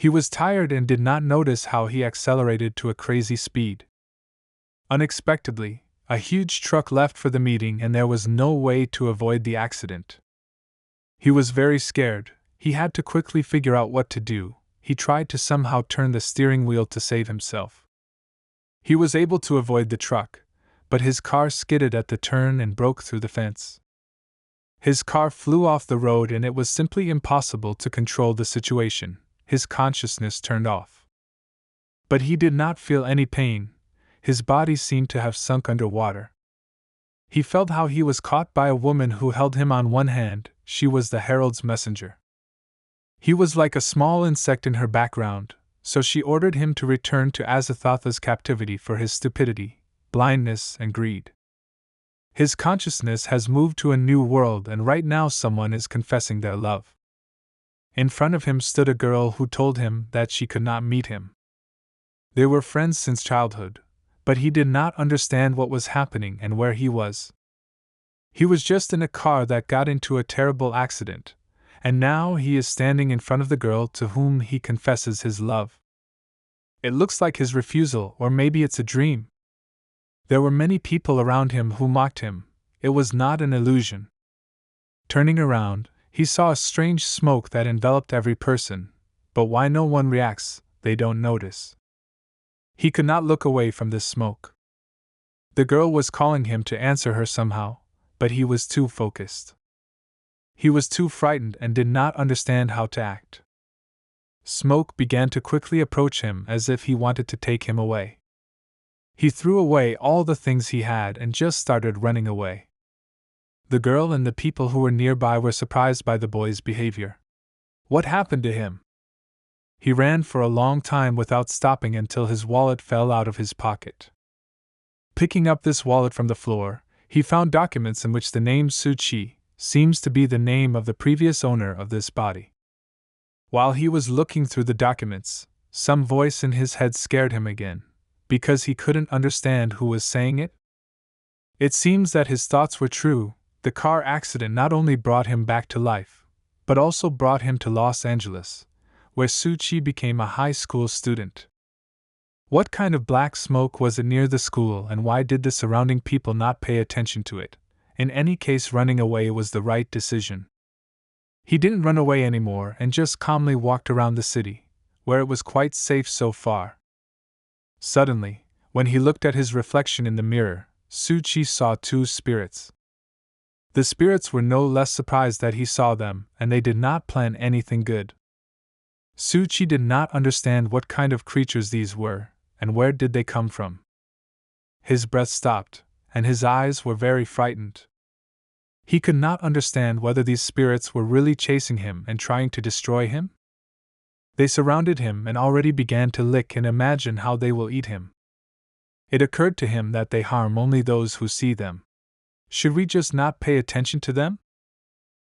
He was tired and did not notice how he accelerated to a crazy speed. Unexpectedly, a huge truck left for the meeting and there was no way to avoid the accident. He was very scared. He had to quickly figure out what to do. He tried to somehow turn the steering wheel to save himself. He was able to avoid the truck, but his car skidded at the turn and broke through the fence. His car flew off the road and it was simply impossible to control the situation. His consciousness turned off. But he did not feel any pain. His body seemed to have sunk under water. He felt how he was caught by a woman who held him on one hand. She was the herald's messenger. He was like a small insect in her background, so she ordered him to return to Azathoth's captivity for his stupidity, blindness, and greed. His consciousness has moved to a new world and right now someone is confessing their love. In front of him stood a girl who told him that she could not meet him. They were friends since childhood, but he did not understand what was happening and where he was. He was just in a car that got into a terrible accident, and now he is standing in front of the girl to whom he confesses his love. It looks like his refusal, or maybe it's a dream. There were many people around him who mocked him. It was not an illusion. Turning around, he saw a strange smoke that enveloped every person, but why no one reacts, they don't notice. He could not look away from this smoke. The girl was calling him to answer her somehow, but he was too focused. He was too frightened and did not understand how to act. Smoke began to quickly approach him as if he wanted to take him away. He threw away all the things he had and just started running away. The girl and the people who were nearby were surprised by the boy's behavior. What happened to him? He ran for a long time without stopping until his wallet fell out of his pocket. Picking up this wallet from the floor, he found documents in which the name Suchi seems to be the name of the previous owner of this body. While he was looking through the documents, some voice in his head scared him again, because he couldn't understand who was saying it. It seems that his thoughts were true. The car accident not only brought him back to life, but also brought him to Los Angeles, where Suchi became a high school student. What kind of black smoke was it near the school and why did the surrounding people not pay attention to it? In any case, running away was the right decision. He didn't run away anymore and just calmly walked around the city, where it was quite safe so far. Suddenly, when he looked at his reflection in the mirror, Suchi saw two spirits. The spirits were no less surprised that he saw them, and they did not plan anything good. Suchi did not understand what kind of creatures these were, and where did they come from. His breath stopped, and his eyes were very frightened. He could not understand whether these spirits were really chasing him and trying to destroy him. They surrounded him and already began to lick and imagine how they will eat him. It occurred to him that they harm only those who see them. Should we just not pay attention to them?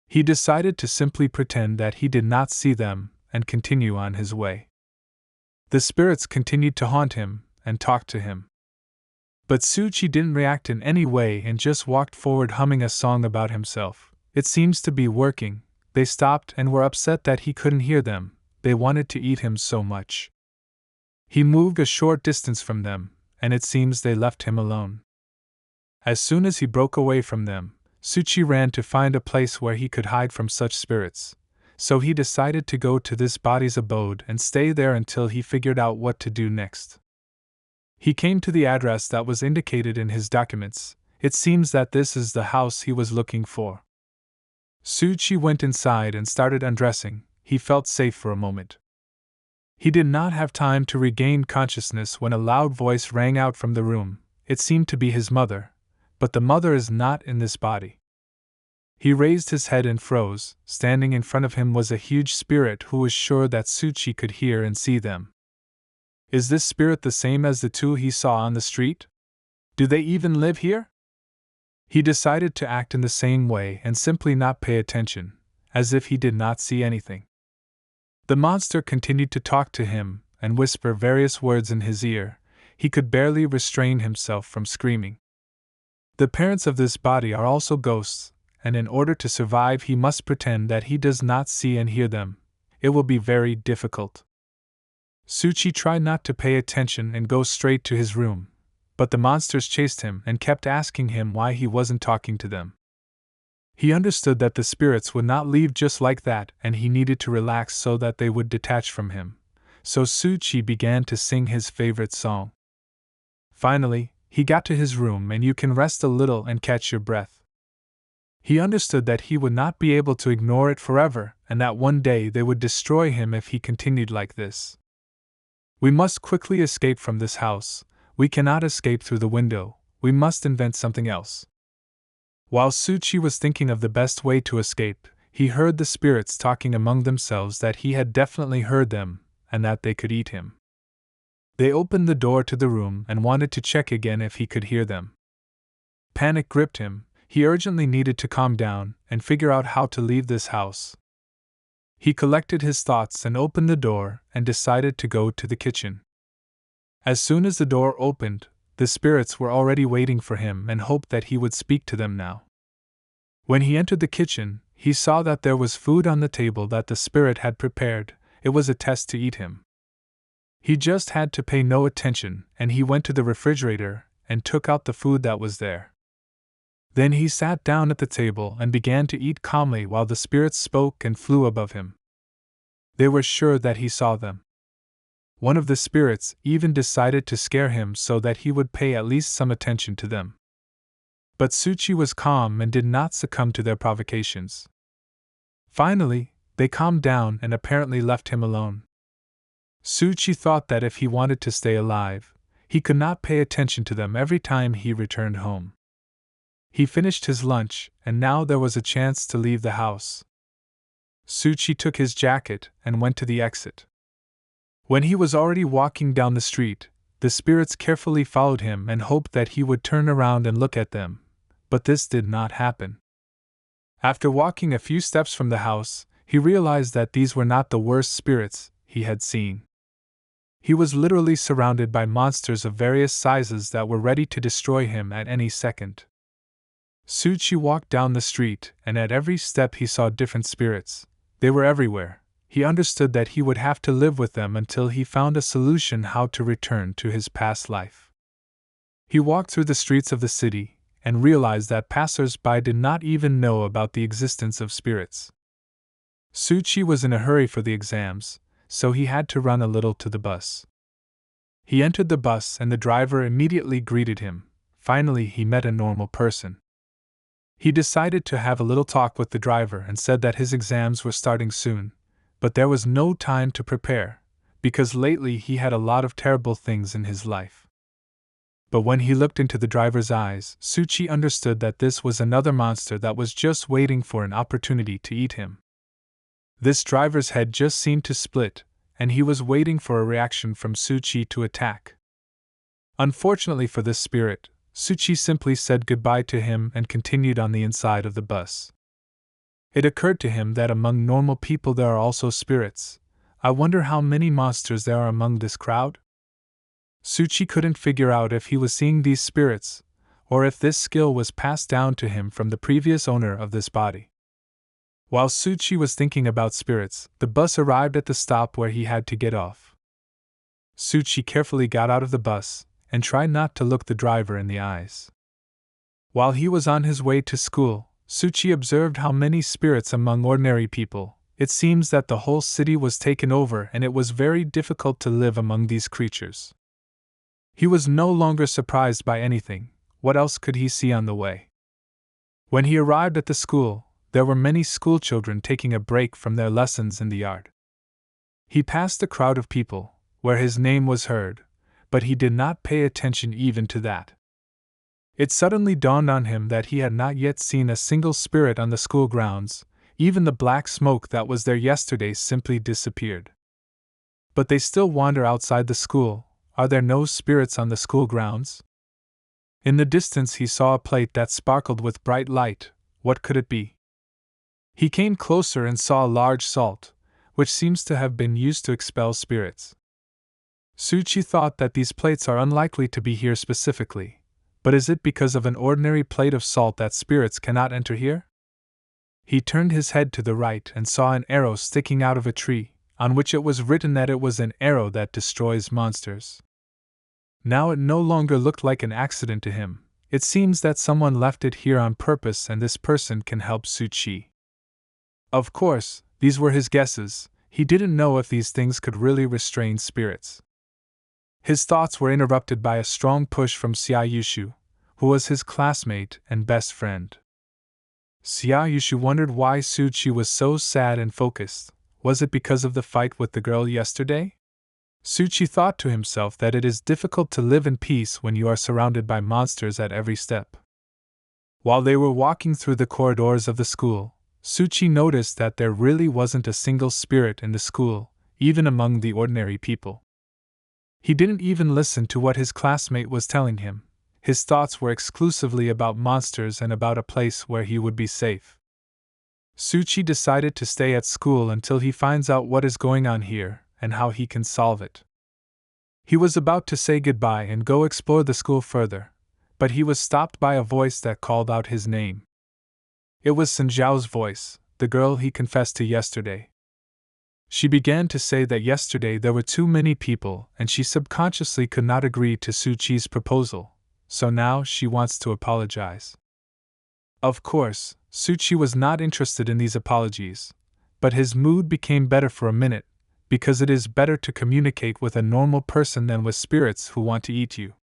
He decided to simply pretend that he did not see them and continue on his way. The spirits continued to haunt him and talk to him. But Suchi didn't react in any way and just walked forward humming a song about himself. It seems to be working. They stopped and were upset that he couldn't hear them. They wanted to eat him so much. He moved a short distance from them, and it seems they left him alone. As soon as he broke away from them, Suchi ran to find a place where he could hide from such spirits. So he decided to go to this body's abode and stay there until he figured out what to do next. He came to the address that was indicated in his documents. It seems that this is the house he was looking for. Suchi went inside and started undressing. He felt safe for a moment. He did not have time to regain consciousness when a loud voice rang out from the room. It seemed to be his mother, but the mother is not in this body. He raised his head and froze. Standing in front of him was a huge spirit who was sure that Suchi could hear and see them. Is this spirit the same as the two he saw on the street? Do they even live here? He decided to act in the same way and simply not pay attention, as if he did not see anything. The monster continued to talk to him and whisper various words in his ear. He could barely restrain himself from screaming. The parents of this body are also ghosts, and in order to survive he must pretend that he does not see and hear them. It will be very difficult. Suchi tried not to pay attention and go straight to his room, but the monsters chased him and kept asking him why he wasn't talking to them. He understood that the spirits would not leave just like that, and he needed to relax so that they would detach from him. So Suchi began to sing his favorite song. Finally, he got to his room and you can rest a little and catch your breath. He understood that he would not be able to ignore it forever and that one day they would destroy him if he continued like this. We must quickly escape from this house. We cannot escape through the window. We must invent something else. While Suchi was thinking of the best way to escape, he heard the spirits talking among themselves that he had definitely heard them and that they could eat him. They opened the door to the room and wanted to check again if he could hear them. Panic gripped him. He urgently needed to calm down and figure out how to leave this house. He collected his thoughts and opened the door and decided to go to the kitchen. As soon as the door opened, the spirits were already waiting for him and hoped that he would speak to them now. When he entered the kitchen, he saw that there was food on the table that the spirit had prepared. It was a test to eat him. He just had to pay no attention, and he went to the refrigerator and took out the food that was there. Then he sat down at the table and began to eat calmly while the spirits spoke and flew above him. They were sure that he saw them. One of the spirits even decided to scare him so that he would pay at least some attention to them. But Suchi was calm and did not succumb to their provocations. Finally, they calmed down and apparently left him alone. Suchi thought that if he wanted to stay alive, he could not pay attention to them every time he returned home. He finished his lunch, and now there was a chance to leave the house. Suchi took his jacket and went to the exit. When he was already walking down the street, the spirits carefully followed him and hoped that he would turn around and look at them, but this did not happen. After walking a few steps from the house, he realized that these were not the worst spirits he had seen. He was literally surrounded by monsters of various sizes that were ready to destroy him at any second. Suchi walked down the street, and at every step he saw different spirits. They were everywhere. He understood that he would have to live with them until he found a solution how to return to his past life. He walked through the streets of the city, and realized that passers-by did not even know about the existence of spirits. Suchi was in a hurry for the exams, so he had to run a little to the bus. He entered the bus and the driver immediately greeted him. Finally, he met a normal person. He decided to have a little talk with the driver and said that his exams were starting soon, but there was no time to prepare, because lately he had a lot of terrible things in his life. But when he looked into the driver's eyes, Suchi understood that this was another monster that was just waiting for an opportunity to eat him. This driver's head just seemed to split, and he was waiting for a reaction from Suchi to attack. Unfortunately for this spirit, Suchi simply said goodbye to him and continued on the inside of the bus. It occurred to him that among normal people there are also spirits. I wonder how many monsters there are among this crowd? Suchi couldn't figure out if he was seeing these spirits, or if this skill was passed down to him from the previous owner of this body. While Suchi was thinking about spirits, the bus arrived at the stop where he had to get off. Suchi carefully got out of the bus and tried not to look the driver in the eyes. While he was on his way to school, Suchi observed how many spirits among ordinary people. It seems that the whole city was taken over and it was very difficult to live among these creatures. He was no longer surprised by anything. What else could he see on the way? When he arrived at the school, there were many schoolchildren taking a break from their lessons in the yard. He passed a crowd of people, where his name was heard, but he did not pay attention even to that. It suddenly dawned on him that he had not yet seen a single spirit on the school grounds. Even the black smoke that was there yesterday simply disappeared. But they still wander outside the school. Are there no spirits on the school grounds? In the distance he saw a plate that sparkled with bright light. What could it be? He came closer and saw a large salt, which seems to have been used to expel spirits. Suchi thought that these plates are unlikely to be here specifically, but is it because of an ordinary plate of salt that spirits cannot enter here? He turned his head to the right and saw an arrow sticking out of a tree. on which it was written that it was an arrow that destroys monsters. Now it no longer looked like an accident to him. It seems that someone left it here on purpose and this person can help Suchi. Of course, these were his guesses. He didn't know if these things could really restrain spirits. His thoughts were interrupted by a strong push from Xia Yushu, who was his classmate and best friend. Xia Yushu wondered why Suchi was so sad and focused. Was it because of the fight with the girl yesterday? Suchi thought to himself that it is difficult to live in peace when you are surrounded by monsters at every step. While they were walking through the corridors of the school, Suchi noticed that there really wasn't a single spirit in the school, even among the ordinary people. He didn't even listen to what his classmate was telling him. His thoughts were exclusively about monsters and about a place where he would be safe. Suchi decided to stay at school until he finds out what is going on here and how he can solve it. He was about to say goodbye and go explore the school further, but he was stopped by a voice that called out his name. It was Sanjiao's voice, the girl he confessed to yesterday. She began to say that yesterday there were too many people and she subconsciously could not agree to Suchi's proposal, so now she wants to apologize. Of course, Suchi was not interested in these apologies, but his mood became better for a minute, because it is better to communicate with a normal person than with spirits who want to eat you.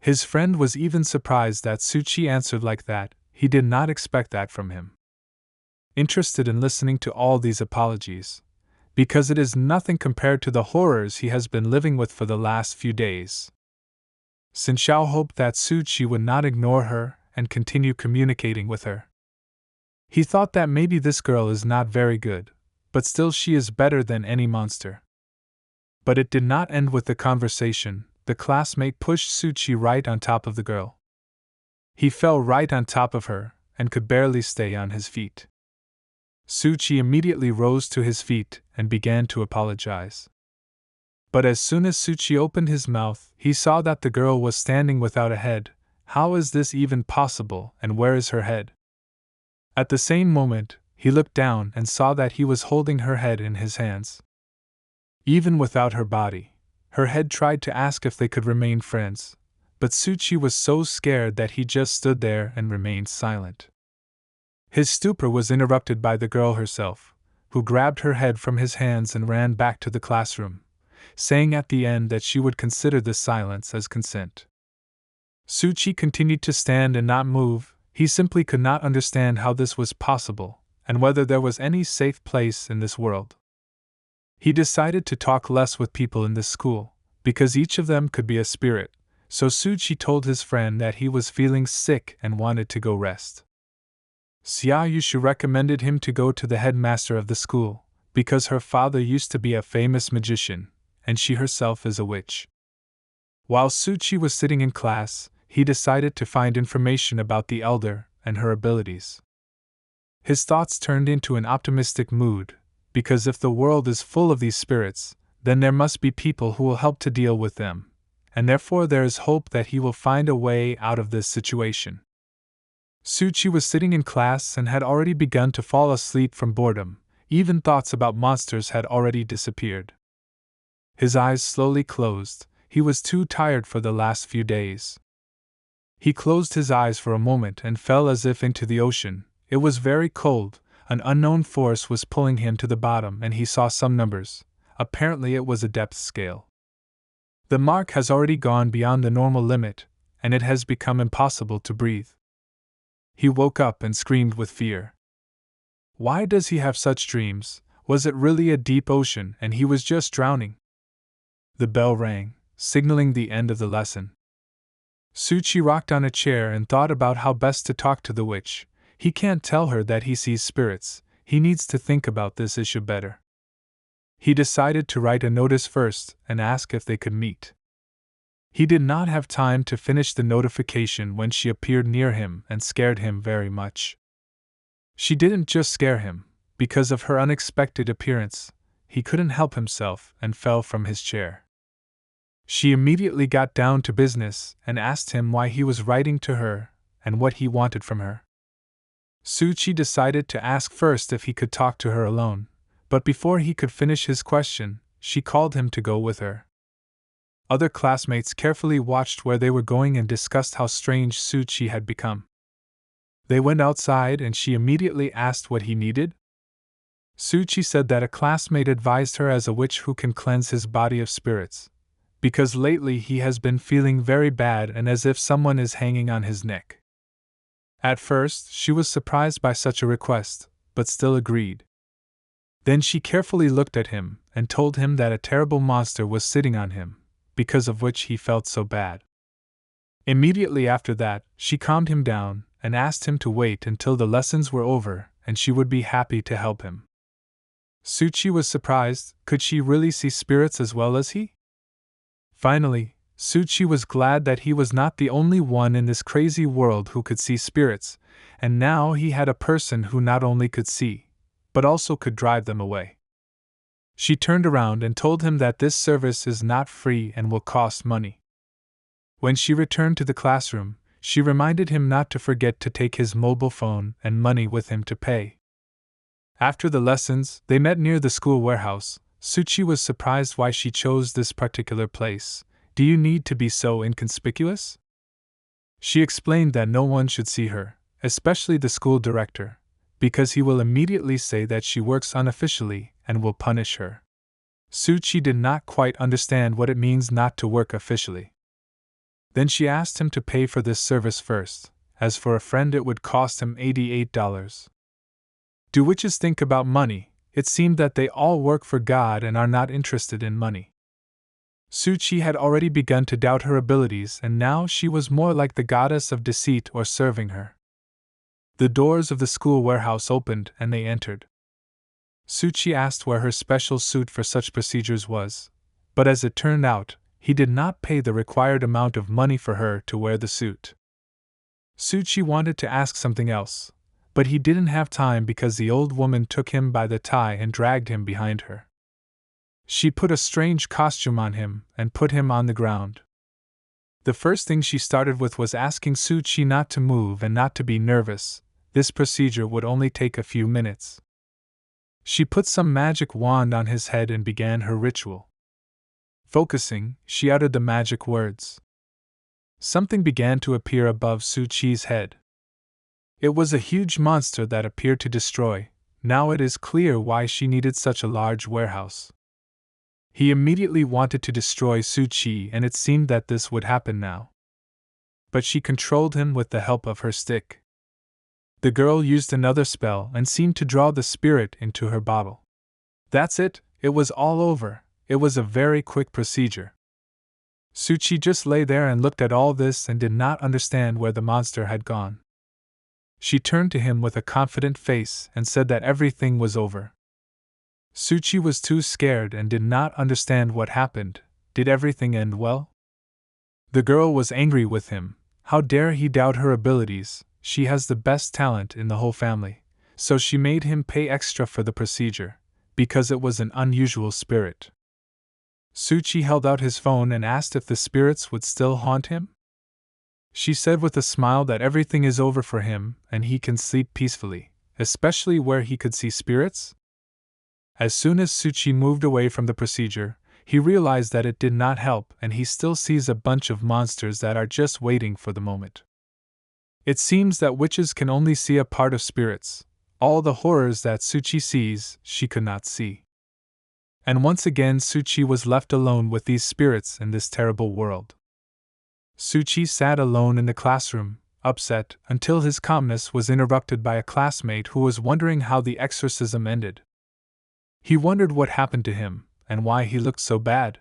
His friend was even surprised that Suchi answered like that. He did not expect that from him. Interested in listening to all these apologies, because it is nothing compared to the horrors he has been living with for the last few days. Sanjiao hoped that Suchi would not ignore her and continue communicating with her. He thought that maybe this girl is not very good, but still she is better than any monster. But it did not end with the conversation. The classmate pushed Suchi right on top of the girl. He fell right on top of her and could barely stay on his feet. Suchi immediately rose to his feet and began to apologize. But as soon as Suchi opened his mouth, he saw that the girl was standing without a head. How is this even possible, and where is her head? At the same moment, he looked down and saw that he was holding her head in his hands. Even without her body, her head tried to ask if they could remain friends, but Suchi was so scared that he just stood there and remained silent. His stupor was interrupted by the girl herself, who grabbed her head from his hands and ran back to the classroom, saying at the end that she would consider this silence as consent. Suchi continued to stand and not move. He simply could not understand how this was possible, and whether there was any safe place in this world. He decided to talk less with people in this school, because each of them could be a spirit, so Suchi told his friend that he was feeling sick and wanted to go rest. Xia Yushu recommended him to go to the headmaster of the school, because her father used to be a famous magician, and she herself is a witch. While Suchi was sitting in class, he decided to find information about the elder and her abilities. His thoughts turned into an optimistic mood, because if the world is full of these spirits, then there must be people who will help to deal with them, and therefore there is hope that he will find a way out of this situation. Suchi was sitting in class and had already begun to fall asleep from boredom. Even thoughts about monsters had already disappeared. His eyes slowly closed. He was too tired for the last few days. He closed his eyes for a moment and fell as if into the ocean. It was very cold. An unknown force was pulling him to the bottom, and he saw some numbers. Apparently it was a depth scale. The mark has already gone beyond the normal limit, and it has become impossible to breathe. He woke up and screamed with fear. Why does he have such dreams? Was it really a deep ocean and he was just drowning? The bell rang, signaling the end of the lesson. Suchi rocked on a chair and thought about how best to talk to the witch. He can't tell her that he sees spirits. He needs to think about this issue better. He decided to write a notice first and ask if they could meet. He did not have time to finish the notification when she appeared near him and scared him very much. She didn't just scare him. Because of her unexpected appearance, he couldn't help himself and fell from his chair. She immediately got down to business and asked him why he was writing to her and what he wanted from her. Suchi decided to ask first if he could talk to her alone, But before he could finish his question, she called him to go with her. Other classmates carefully watched where they were going and discussed how strange Suchi had become. They went outside and she immediately asked what he needed. Suchi said that a classmate advised her as a witch who can cleanse his body of spirits, because lately he has been feeling very bad and as if someone is hanging on his neck. At first, she was surprised by such a request, but still agreed. Then she carefully looked at him and told him that a terrible monster was sitting on him, because of which he felt so bad. Immediately after that, she calmed him down and asked him to wait until the lessons were over and she would be happy to help him. Suchi was surprised. Could she really see spirits as well as he? Finally, Suchi was glad that he was not the only one in this crazy world who could see spirits, and now he had a person who not only could see, but also could drive them away. She turned around and told him that this service is not free and will cost money. When she returned to the classroom, she reminded him not to forget to take his mobile phone and money with him to pay. After the lessons, they met near the school warehouse. Suchi was surprised why she chose this particular place. Do you need to be so inconspicuous? She explained that no one should see her, especially the school director, because he will immediately say that she works unofficially and will punish her. Suchi did not quite understand what it means not to work officially. Then she asked him to pay for this service first, as for a friend it would cost him $88. Do witches think about money? It seemed that they all work for God and are not interested in money. Suchi had already begun to doubt her abilities, and now she was more like the goddess of deceit or serving her. The doors of the school warehouse opened and they entered. Suchi asked where her special suit for such procedures was, but as it turned out, he did not pay the required amount of money for her to wear the suit. Suchi wanted to ask something else, but he didn't have time because the old woman took him by the tie and dragged him behind her. She put a strange costume on him and put him on the ground. The first thing she started with was asking Suchi not to move and not to be nervous. This procedure would only take a few minutes. She put some magic wand on his head and began her ritual. Focusing, she uttered the magic words. Something began to appear above Suchi's head. It was a huge monster that appeared to destroy. Now it is clear why she needed such a large warehouse. He immediately wanted to destroy Suchi, and it seemed that this would happen now. But she controlled him with the help of her stick. The girl used another spell and seemed to draw the spirit into her bottle. That's it, it was all over. It was a very quick procedure. Suchi just lay there and looked at all this and did not understand where the monster had gone. She turned to him with a confident face and said that everything was over. Suchi was too scared and did not understand what happened. Did everything end well? The girl was angry with him. How dare he doubt her abilities? She has the best talent in the whole family. So she made him pay extra for the procedure, because it was an unusual spirit. Suchi held out his phone and asked if the spirits would still haunt him. She said with a smile that everything is over for him and he can sleep peacefully, especially where he could see spirits. As soon as Suchi moved away from the procedure, he realized that it did not help and he still sees a bunch of monsters that are just waiting for the moment. It seems that witches can only see a part of spirits. All the horrors that Suchi sees, she could not see. And once again Suchi was left alone with these spirits in this terrible world. Suchi sat alone in the classroom, upset, until his calmness was interrupted by a classmate who was wondering how the exorcism ended. He wondered what happened to him, and why he looked so bad.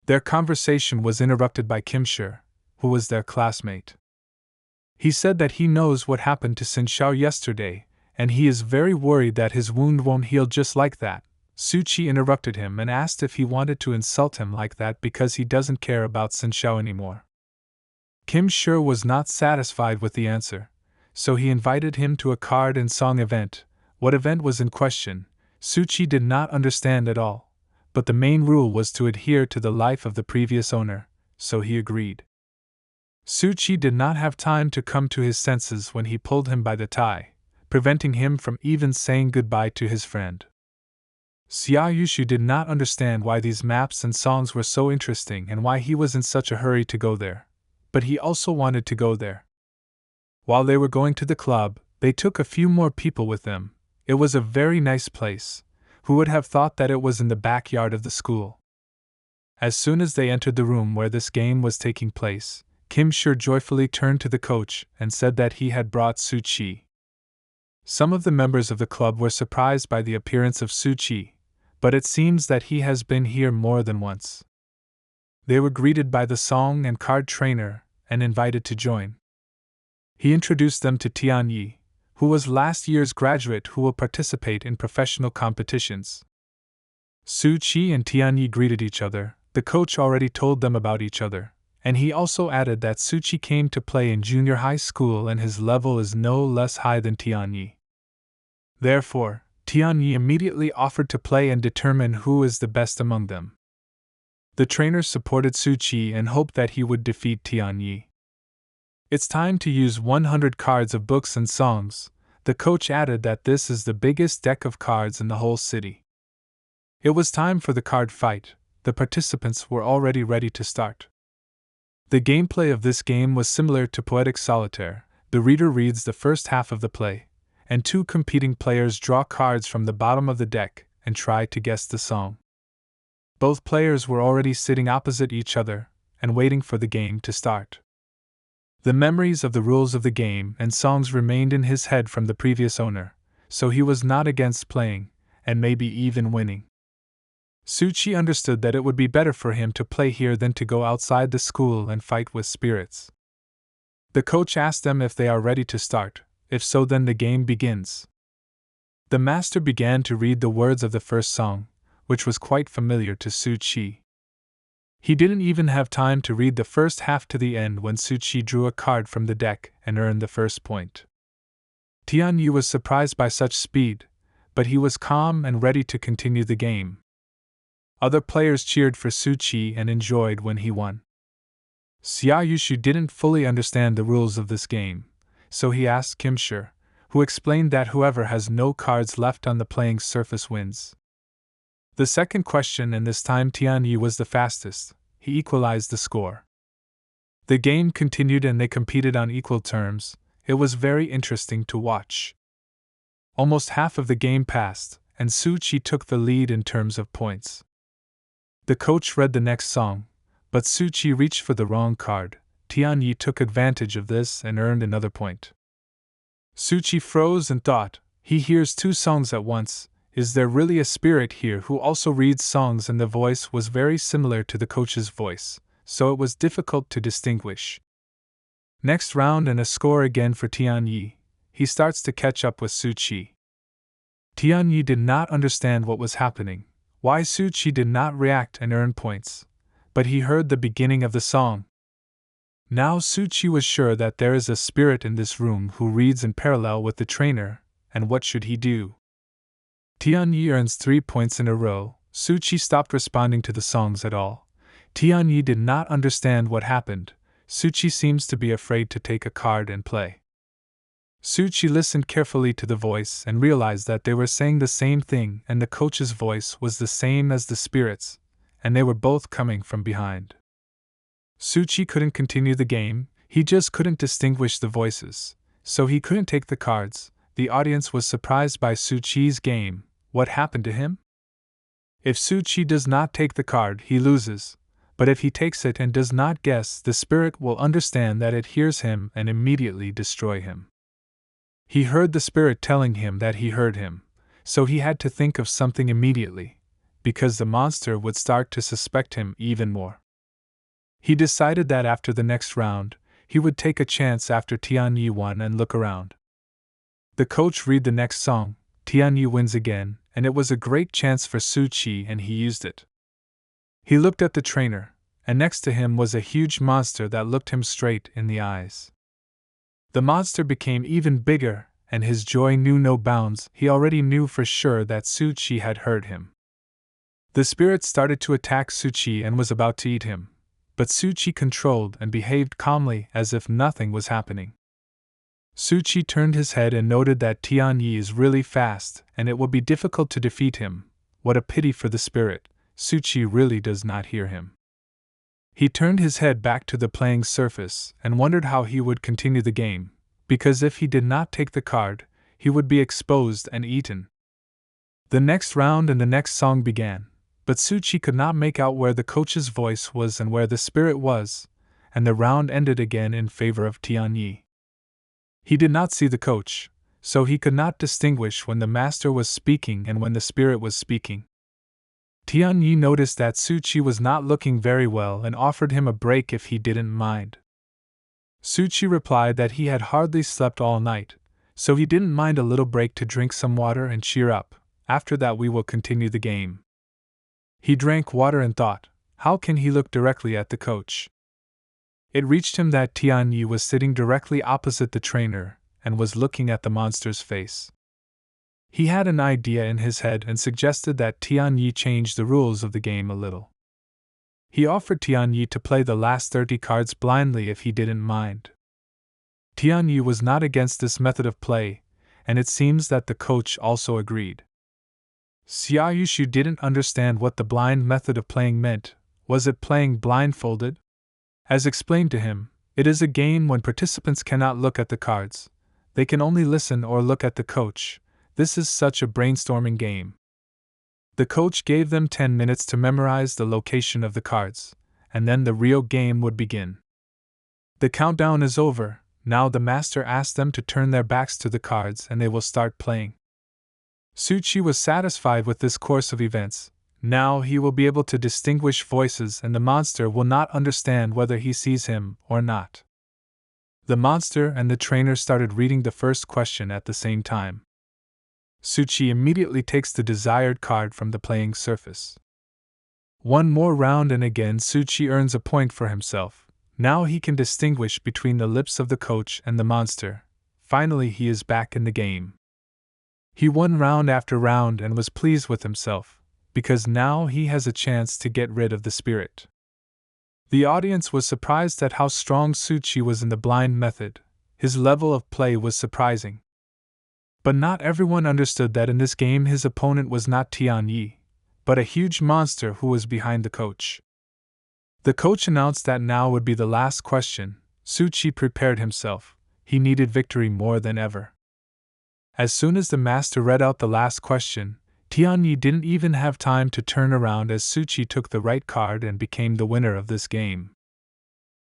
Their conversation was interrupted by Kim Shir, who was their classmate. He said that he knows what happened to Sin Xiao yesterday, and he is very worried that his wound won't heal just like that. Suchi interrupted him and asked if he wanted to insult him like that because he doesn't care about Sin Xiao anymore. Kim Shir was not satisfied with the answer, so he invited him to a card and song event. What event was in question, Suchi did not understand at all, but the main rule was to adhere to the life of the previous owner, so he agreed. Suchi did not have time to come to his senses when he pulled him by the tie, preventing him from even saying goodbye to his friend. Xia Yushu did not understand why these maps and songs were so interesting and why he was in such a hurry to go there, but he also wanted to go there. While they were going to the club, they took a few more people with them. It was a very nice place. Who would have thought that it was in the backyard of the school? As soon as they entered the room where this game was taking place, Kim Shur joyfully turned to the coach and said that he had brought Su Chi. Some of the members of the club were surprised by the appearance of Su Chi, but it seems that he has been here more than once. They were greeted by the song and card trainer and invited to join. He introduced them to Tian Yi, who was last year's graduate who will participate in professional competitions. Su Chi and Tian Yi greeted each other. The coach already told them about each other, and he also added that Su Chi came to play in junior high school and his level is no less high than Tian Yi. Therefore, Tian Yi immediately offered to play and determine who is the best among them. The trainer supported Su Chi and hoped that he would defeat Tian Yi. It's time to use 100 cards of books and songs. The coach added that this is the biggest deck of cards in the whole city. It was time for the card fight. The participants were already ready to start. The gameplay of this game was similar to Poetic Solitaire. The reader reads the first half of the play, and two competing players draw cards from the bottom of the deck and try to guess the song. Both players were already sitting opposite each other and waiting for the game to start. The memories of the rules of the game and songs remained in his head from the previous owner, so he was not against playing, and maybe even winning. Su Chi understood that it would be better for him to play here than to go outside the school and fight with spirits. The coach asked them if they are ready to start. If so, then the game begins. The master began to read the words of the first song, which was quite familiar to Su Chi. He didn't even have time to read the first half to the end when Su Chi drew a card from the deck and earned the first point. Tian Yi was surprised by such speed, but he was calm and ready to continue the game. Other players cheered for Su Chi and enjoyed when he won. Xia Yushu didn't fully understand the rules of this game, so he asked Kim Shur, who explained that whoever has no cards left on the playing surface wins. The second question, and this time Tian Yi was the fastest. He equalized the score. The game continued and they competed on equal terms. It was very interesting to watch. Almost half of the game passed, and Su Chi took the lead in terms of points. The coach read the next song, but Su Chi reached for the wrong card. Tian Yi took advantage of this and earned another point. Su Chi froze and thought, he hears two songs at once. Is there really a spirit here who also reads songs? And the voice was very similar to the coach's voice, so it was difficult to distinguish. Next round and a score again for Tian Yi. He starts to catch up with Su Chi. Tian Yi did not understand what was happening, why Su Chi did not react and earn points, but he heard the beginning of the song. Now Su Chi was sure that there is a spirit in this room who reads in parallel with the trainer, and what should he do? Tian Yi earns 3 points in a row. Su Chi stopped responding to the songs at all. Tian Yi did not understand what happened. Su Chi seems to be afraid to take a card and play. Su Chi listened carefully to the voice and realized that they were saying the same thing, and the coach's voice was the same as the spirit's, and they were both coming from behind. Su Chi couldn't continue the game, he just couldn't distinguish the voices, so he couldn't take the cards. The audience was surprised by Su Chi's game. What happened to him? If Su Chi does not take the card, he loses, but if he takes it and does not guess, the spirit will understand that it hears him and immediately destroy him. He heard the spirit telling him that he heard him, so he had to think of something immediately, because the monster would start to suspect him even more. He decided that after the next round, he would take a chance after Tian Yi won and look around. The coach read the next song. Tian Yi wins again, and it was a great chance for Su Chi and he used it. He looked at the trainer, and next to him was a huge monster that looked him straight in the eyes. The monster became even bigger, and his joy knew no bounds. He already knew for sure that Su Chi had heard him. The spirit started to attack Su Chi and was about to eat him, but Su Chi controlled and behaved calmly as if nothing was happening. Su Chi turned his head and noted that Tian Yi is really fast and it will be difficult to defeat him, What a pity for the spirit, Suchi really does not hear him. He turned his head back to the playing surface and wondered how he would continue the game, because if he did not take the card, he would be exposed and eaten. The next round and the next song began, but Suchi could not make out where the coach's voice was and where the spirit was, and the round ended again in favor of Tianyi. He did not see the coach, so he could not distinguish when the master was speaking and when the spirit was speaking. Tianyi noticed that Suchi was not looking very well and offered him a break if he didn't mind. Suchi replied that he had hardly slept all night, so he didn't mind a little break to drink some water and cheer up. After that we will continue the game. He drank water and thought, how can he look directly at the coach? It reached him that Tianyi was sitting directly opposite the trainer and was looking at the monster's face. He had an idea in his head and suggested that Tianyi change the rules of the game a little. He offered Tianyi to play the last 30 cards blindly if he didn't mind. Tianyi was not against this method of play, and it seems that the coach also agreed. Xiaoyushu didn't understand what the blind method of playing meant. Was it playing blindfolded? As explained to him, it is a game when participants cannot look at the cards. They can only listen or look at the coach. This is such a brainstorming game. The coach gave them 10 minutes to memorize the location of the cards, and then the real game would begin. The countdown is over. Now the master asked them to turn their backs to the cards and they will start playing. Suchi was satisfied with this course of events. Now he will be able to distinguish voices and the monster will not understand whether he sees him or not. The monster and the trainer started reading the first question at the same time. Suchi immediately takes the desired card from the playing surface. One more round and again Suchi earns a point for himself. Now he can distinguish between the lips of the coach and the monster. Finally he is back in the game. He won round after round and was pleased with himself, because now he has a chance to get rid of the spirit. The audience was surprised at how strong Suchi was in the blind method. His level of play was surprising. But not everyone understood that in this game his opponent was not Tianyi, but a huge monster who was behind the coach. The coach announced that now would be the last question. Suchi prepared himself. He needed victory more than ever. As soon as the master read out the last question, Tianyi didn't even have time to turn around as Suchi took the right card and became the winner of this game.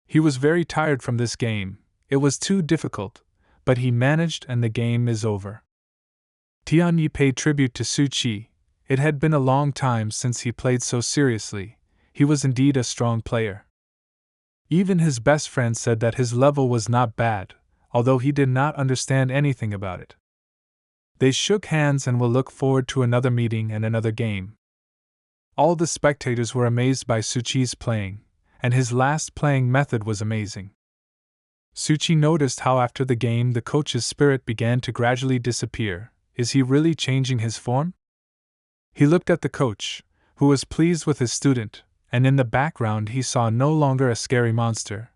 He was very tired from this game. It was too difficult, but he managed and the game is over. Tianyi paid tribute to Suchi. It had been a long time since he played so seriously. He was indeed a strong player. Even his best friend said that his level was not bad, although he did not understand anything about it. They shook hands and will look forward to another meeting and another game. All the spectators were amazed by Suchi's playing, and his last playing method was amazing. Suchi noticed how after the game the coach's spirit began to gradually disappear. Is he really changing his form? He looked at the coach, who was pleased with his student, and in the background he saw no longer a scary monster,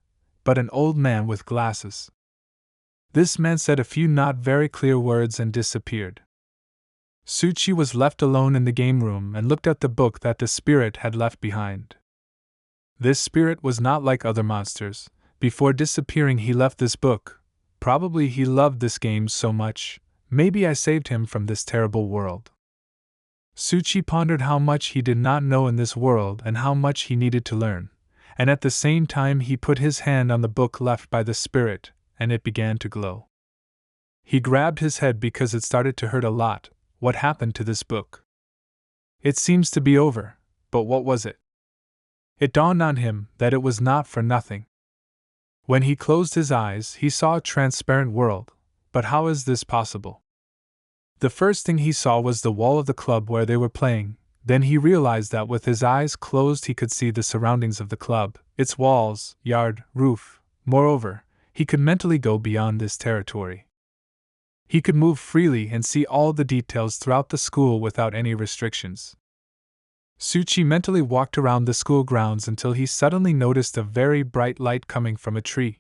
but an old man with glasses. This man said a few not very clear words and disappeared. Suchi was left alone in the game room and looked at the book that the spirit had left behind. This spirit was not like other monsters. Before disappearing he left this book. Probably he loved this game so much. Maybe I saved him from this terrible world. Suchi pondered how much he did not know in this world and how much he needed to learn, and at the same time he put his hand on the book left by the spirit, and it began to glow. He grabbed his head because it started to hurt a lot. What happened to this book? It seems to be over, but what was it? It dawned on him that it was not for nothing. When he closed his eyes, he saw a transparent world. But how is this possible? The first thing he saw was the wall of the club where they were playing. Then he realized that with his eyes closed he could see the surroundings of the club, its walls, yard, roof. Moreover, he could mentally go beyond this territory. He could move freely and see all the details throughout the school without any restrictions. Suchi mentally walked around the school grounds until he suddenly noticed a very bright light coming from a tree.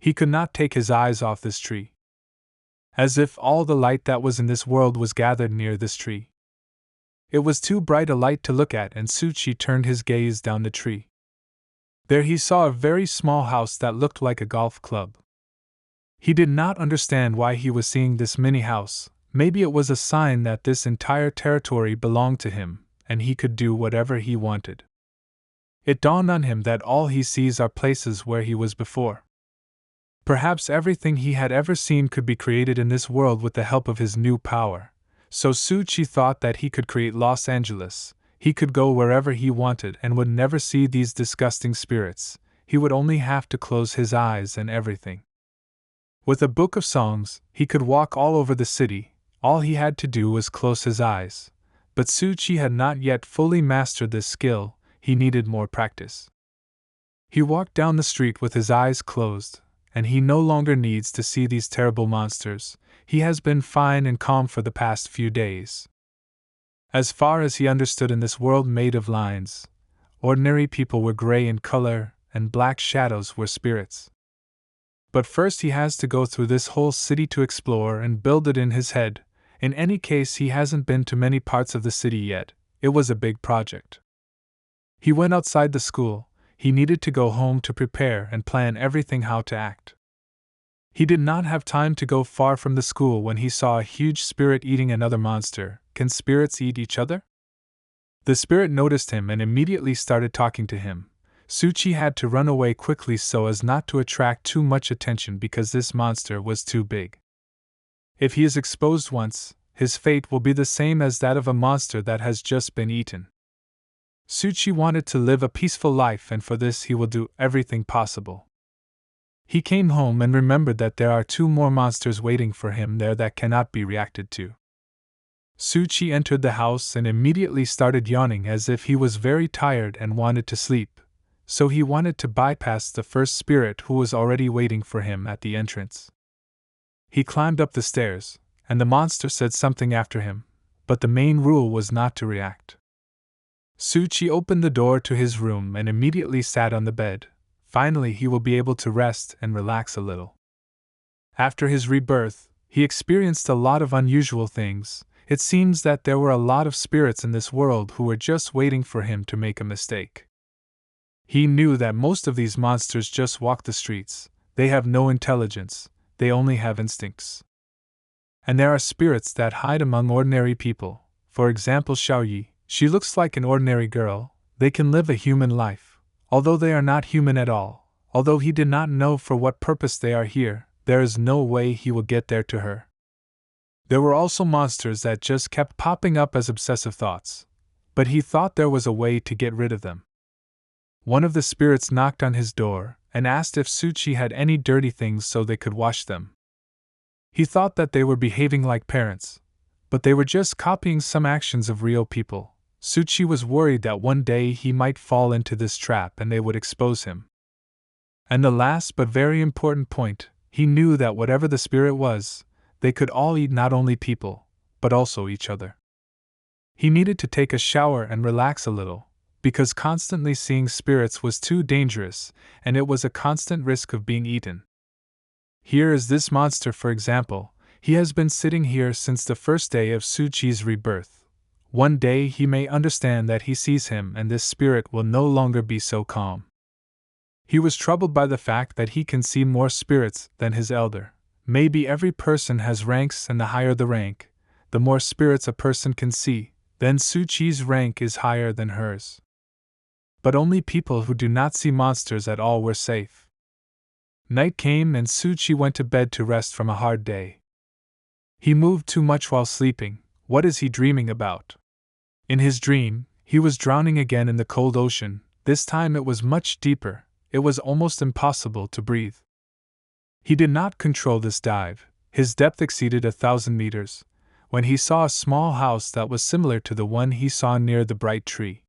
He could not take his eyes off this tree. As if all the light that was in this world was gathered near this tree. It was too bright a light to look at, and Suchi turned his gaze down the tree. There he saw a very small house that looked like a golf club. He did not understand why he was seeing this mini house. Maybe it was a sign that this entire territory belonged to him, and he could do whatever he wanted. It dawned on him that all he sees are places where he was before. Perhaps everything he had ever seen could be created in this world with the help of his new power. So Suchi thought that he could create Los Angeles. He could go wherever he wanted and would never see these disgusting spirits. He would only have to close his eyes and everything. With a book of songs, he could walk all over the city. All he had to do was close his eyes. But Suchi had not yet fully mastered this skill. He needed more practice. He walked down the street with his eyes closed, and he no longer needs to see these terrible monsters. He has been fine and calm for the past few days. As far as he understood, in this world made of lines, ordinary people were gray in color, and black shadows were spirits. But first he has to go through this whole city to explore and build it in his head. In any case, he hasn't been to many parts of the city yet. It was a big project. He went outside the school. He needed to go home to prepare and plan everything how to act. He did not have time to go far from the school when he saw a huge spirit eating another monster. Can spirits eat each other? The spirit noticed him and immediately started talking to him. Suchi had to run away quickly so as not to attract too much attention because this monster was too big. If he is exposed once, his fate will be the same as that of a monster that has just been eaten. Suchi wanted to live a peaceful life, and for this he will do everything possible. He came home and remembered that there are 2 more monsters waiting for him there that cannot be reacted to. Suchi entered the house and immediately started yawning as if he was very tired and wanted to sleep, so he wanted to bypass the first spirit who was already waiting for him at the entrance. He climbed up the stairs, and the monster said something after him, but the main rule was not to react. Suchi opened the door to his room and immediately sat on the bed. Finally, he will be able to rest and relax a little. After his rebirth, he experienced a lot of unusual things. It seems that there were a lot of spirits in this world who were just waiting for him to make a mistake. He knew that most of these monsters just walk the streets. They have no intelligence, they only have instincts. And there are spirits that hide among ordinary people. For example, Xiaoyi. She looks like an ordinary girl. They can live a human life, although they are not human at all. Although he did not know for what purpose they are here, there is no way he will get there to her. There were also monsters that just kept popping up as obsessive thoughts, but he thought there was a way to get rid of them. One of the spirits knocked on his door and asked if Suchi had any dirty things so they could wash them. He thought that they were behaving like parents, but they were just copying some actions of real people. Suchi was worried that one day he might fall into this trap and they would expose him. And the last but very important point, he knew that whatever the spirit was, they could all eat not only people, but also each other. He needed to take a shower and relax a little, because constantly seeing spirits was too dangerous, and it was a constant risk of being eaten. Here is this monster, for example. He has been sitting here since the first day of Suchi's rebirth. One day he may understand that he sees him and this spirit will no longer be so calm. He was troubled by the fact that he can see more spirits than his elder. Maybe every person has ranks, and the higher the rank, the more spirits a person can see. Then Suchi's rank is higher than hers. But only people who do not see monsters at all were safe. Night came and Suchi went to bed to rest from a hard day. He moved too much while sleeping. What is he dreaming about? In his dream, he was drowning again in the cold ocean. This time it was much deeper. It was almost impossible to breathe. He did not control this dive. His depth exceeded 1,000 meters, when he saw a small house that was similar to the one he saw near the bright tree.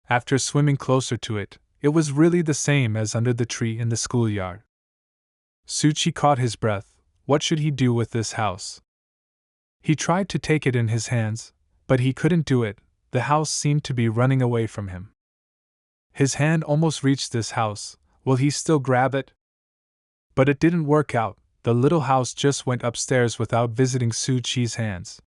After swimming closer to it, it was really the same as under the tree in the schoolyard. Suchi caught his breath. What should he do with this house? He tried to take it in his hands, but he couldn't do it. The house seemed to be running away from him. His hand almost reached this house. Will he still grab it? But it didn't work out. The little house just went upstairs without visiting Suchi's hands.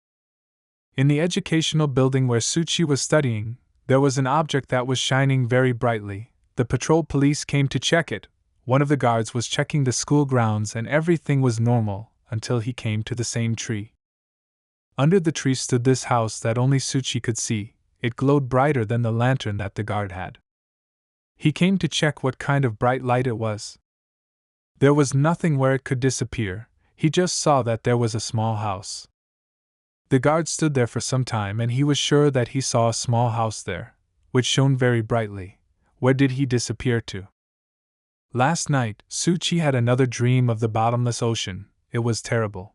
In the educational building where Suchi was studying, there was an object that was shining very brightly. The patrol police came to check it. One of the guards was checking the school grounds and everything was normal until he came to the same tree. Under the tree stood this house that only Suchi could see. It glowed brighter than the lantern that the guard had. He came to check what kind of bright light it was. There was nothing where it could disappear. He just saw that there was a small house. The guard stood there for some time and he was sure that he saw a small house there, which shone very brightly. Where did he disappear to? Last night, Suchi had another dream of the bottomless ocean. It was terrible.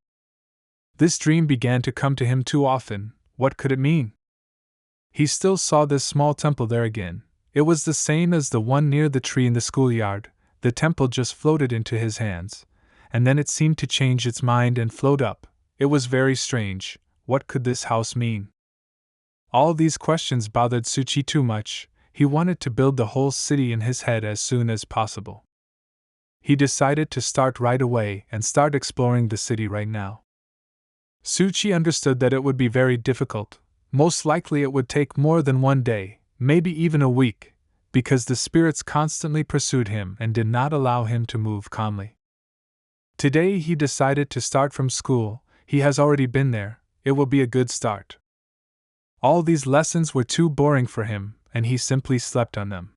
This dream began to come to him too often. What could it mean? He still saw this small temple there again. It was the same as the one near the tree in the schoolyard. The temple just floated into his hands, and then it seemed to change its mind and float up. It was very strange. What could this house mean? All these questions bothered Suchi too much. He wanted to build the whole city in his head as soon as possible. He decided to start right away and start exploring the city right now. Suchi understood that it would be very difficult. Most likely it would take more than one day, maybe even a week, because the spirits constantly pursued him and did not allow him to move calmly. Today he decided to start from school. He has already been there. It will be a good start. All these lessons were too boring for him, and he simply slept on them.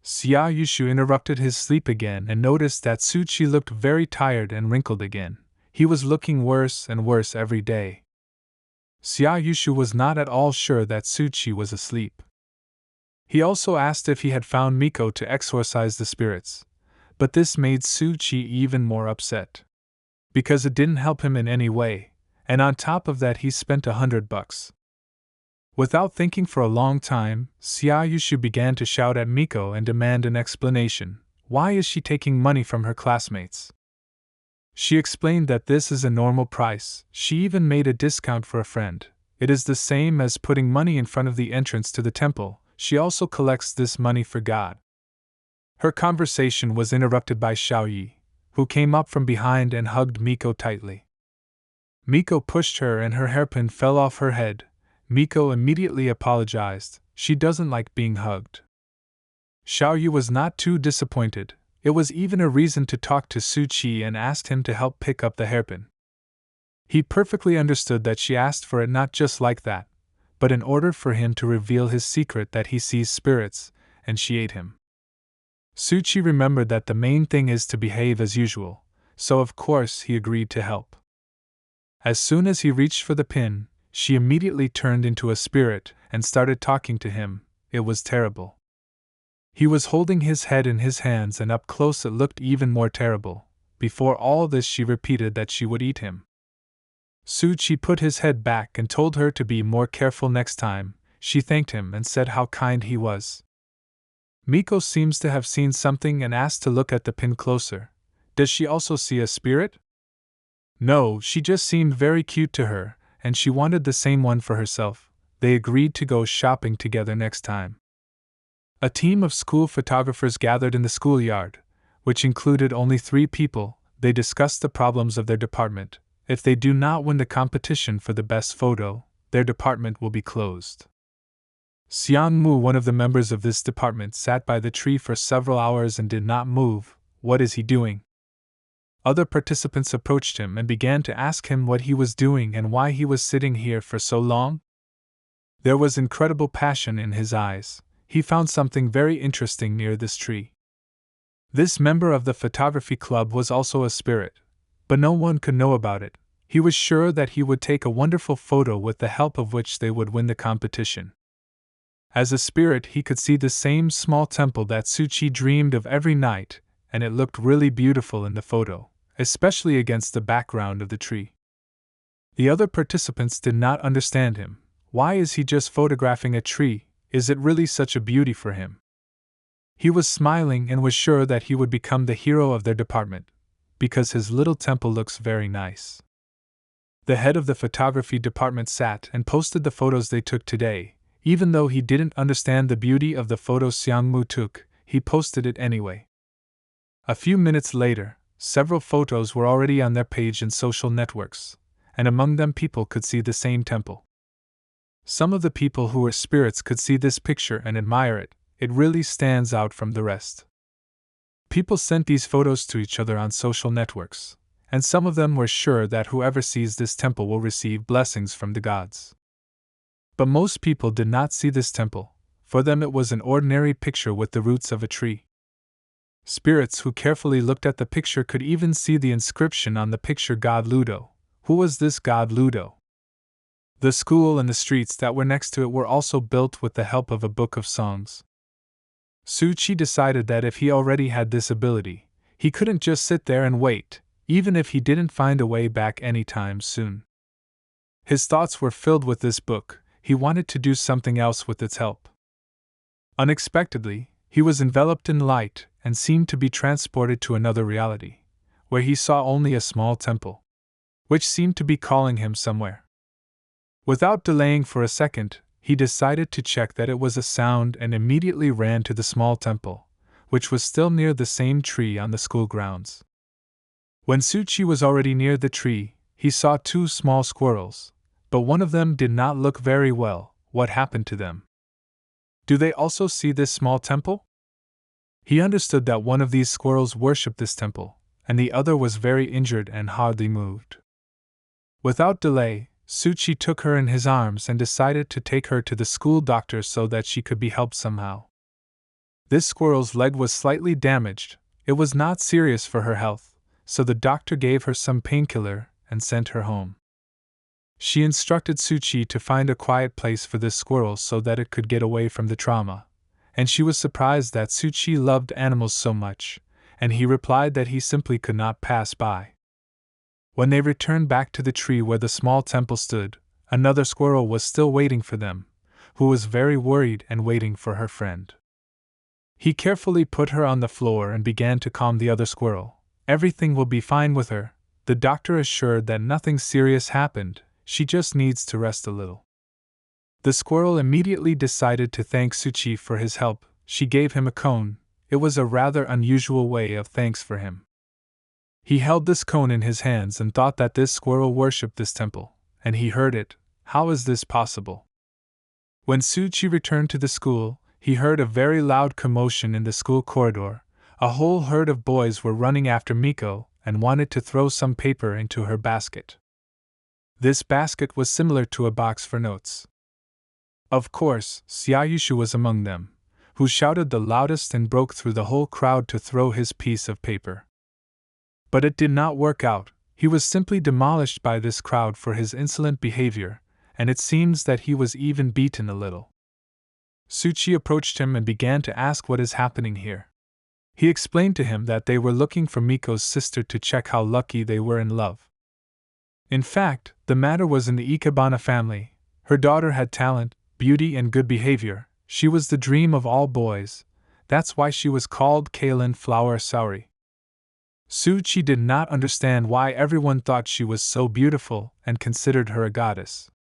Xia Yushu interrupted his sleep again and noticed that Suchi looked very tired and wrinkled again. He was looking worse and worse every day. Xia Yushu was not at all sure that Suchi was asleep. He also asked if he had found Miko to exorcise the spirits, but this made Suchi even more upset. Because it didn't help him in any way, and on top of that he spent $100. Without thinking for a long time, Xia Yushu began to shout at Miko and demand an explanation. Why is she taking money from her classmates? She explained that this is a normal price. She even made a discount for a friend. It is the same as putting money in front of the entrance to the temple. She also collects this money for God. Her conversation was interrupted by Xiaoyi, who came up from behind and hugged Miko tightly. Miko pushed her and her hairpin fell off her head. Miko immediately apologized. She doesn't like being hugged. Xiaoyi was not too disappointed. It was even a reason to talk to Suchi and asked him to help pick up the hairpin. He perfectly understood that she asked for it not just like that, but in order for him to reveal his secret that he sees spirits, and she ate him. Suchi remembered that the main thing is to behave as usual, so of course he agreed to help. As soon as he reached for the pin, she immediately turned into a spirit and started talking to him. It was terrible. He was holding his head in his hands and up close it looked even more terrible. Before all this she repeated that she would eat him. Suchi put his head back and told her to be more careful next time. She thanked him and said how kind he was. Miko seems to have seen something and asked to look at the pin closer. Does she also see a spirit? No, she just seemed very cute to her, and she wanted the same one for herself. They agreed to go shopping together next time. A team of school photographers gathered in the schoolyard, which included only 3 people. They discussed the problems of their department. If they do not win the competition for the best photo, their department will be closed. Xiang Mu, one of the members of this department, sat by the tree for several hours and did not move. What is he doing? Other participants approached him and began to ask him what he was doing and why he was sitting here for so long. There was incredible passion in his eyes. He found something very interesting near this tree. This member of the photography club was also a spirit, but no one could know about it. He was sure that he would take a wonderful photo with the help of which they would win the competition. As a spirit, he could see the same small temple that Suchi dreamed of every night, and it looked really beautiful in the photo, especially against the background of the tree. The other participants did not understand him. Why is he just photographing a tree? Is it really such a beauty for him? He was smiling and was sure that he would become the hero of their department, because his little temple looks very nice. The head of the photography department sat and posted the photos they took today. Even though he didn't understand the beauty of the photos Xiangmu took, he posted it anyway. A few minutes later, several photos were already on their page in social networks, and among them people could see the same temple. Some of the people who were spirits could see this picture and admire it. It really stands out from the rest. People sent these photos to each other on social networks, and some of them were sure that whoever sees this temple will receive blessings from the gods. But most people did not see this temple. For them it was an ordinary picture with the roots of a tree. Spirits who carefully looked at the picture could even see the inscription on the picture God Ludo. Who was this God Ludo? The school and the streets that were next to it were also built with the help of a book of songs. Suchi decided that if he already had this ability, he couldn't just sit there and wait, even if he didn't find a way back anytime soon. His thoughts were filled with this book. He wanted to do something else with its help. Unexpectedly, he was enveloped in light and seemed to be transported to another reality, where he saw only a small temple, which seemed to be calling him somewhere. Without delaying for a second, he decided to check that it was a sound and immediately ran to the small temple, which was still near the same tree on the school grounds. When Suchi was already near the tree, he saw two small squirrels, but one of them did not look very well. What happened to them? Do they also see this small temple? He understood that one of these squirrels worshipped this temple, and the other was very injured and hardly moved. Without delay, Suchi took her in his arms and decided to take her to the school doctor so that she could be helped somehow. This squirrel's leg was slightly damaged. It was not serious for her health, so the doctor gave her some painkiller and sent her home. She instructed Suchi to find a quiet place for this squirrel so that it could get away from the trauma, and she was surprised that Suchi loved animals so much, and he replied that he simply could not pass by. When they returned back to the tree where the small temple stood, another squirrel was still waiting for them, who was very worried and waiting for her friend. He carefully put her on the floor and began to calm the other squirrel. Everything will be fine with her. The doctor assured that nothing serious happened, she just needs to rest a little. The squirrel immediately decided to thank Suchi for his help. She gave him a cone. It was a rather unusual way of thanks for him. He held this cone in his hands and thought that this squirrel worshipped this temple, and he heard it. How is this possible? When Suchi returned to the school, he heard a very loud commotion in the school corridor. A whole herd of boys were running after Miko and wanted to throw some paper into her basket. This basket was similar to a box for notes. Of course, Xiaoyushu was among them, who shouted the loudest and broke through the whole crowd to throw his piece of paper. But it did not work out. He was simply demolished by this crowd for his insolent behavior, and it seems that he was even beaten a little. Suchi approached him and began to ask what is happening here. He explained to him that they were looking for Miko's sister to check how lucky they were in love. In fact, the matter was in the Ikebana family. Her daughter had talent, beauty, and good behavior. She was the dream of all boys. That's why she was called Kalen Flower Saori. Suchi did not understand why everyone thought she was so beautiful and considered her a goddess.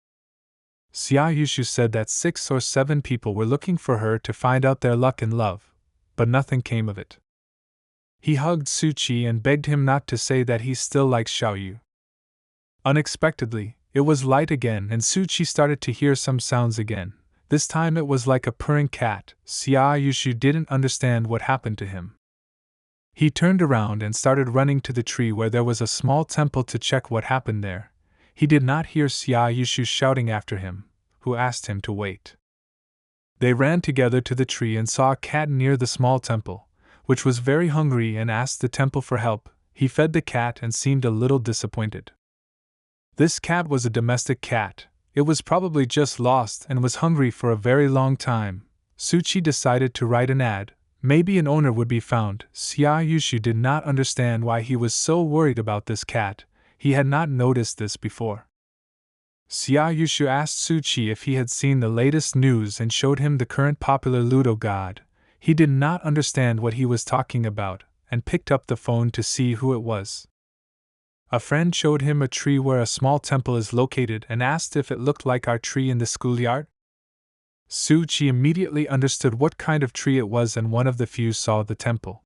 Xiaoyushu said that 6 or 7 people were looking for her to find out their luck in love, but nothing came of it. He hugged Suchi and begged him not to say that he still likes Xiaoyu. Unexpectedly, it was light again and Suchi started to hear some sounds again. This time it was like a purring cat. Xiaoyushu didn't understand what happened to him. He turned around and started running to the tree where there was a small temple to check what happened there. He did not hear Xiaoyushu shouting after him, who asked him to wait. They ran together to the tree and saw a cat near the small temple, which was very hungry and asked the temple for help. He fed the cat and seemed a little disappointed. This cat was a domestic cat. It was probably just lost and was hungry for a very long time. Suchi decided to write an ad. Maybe an owner would be found. Xiaoyushu did not understand why he was so worried about this cat. He had not noticed this before. Xiaoyushu asked Suchi if he had seen the latest news and showed him the current popular Ludo god. He did not understand what he was talking about and picked up the phone to see who it was. A friend showed him a tree where a small temple is located and asked if it looked like our tree in the schoolyard. Suchi immediately understood what kind of tree it was and one of the few saw the temple.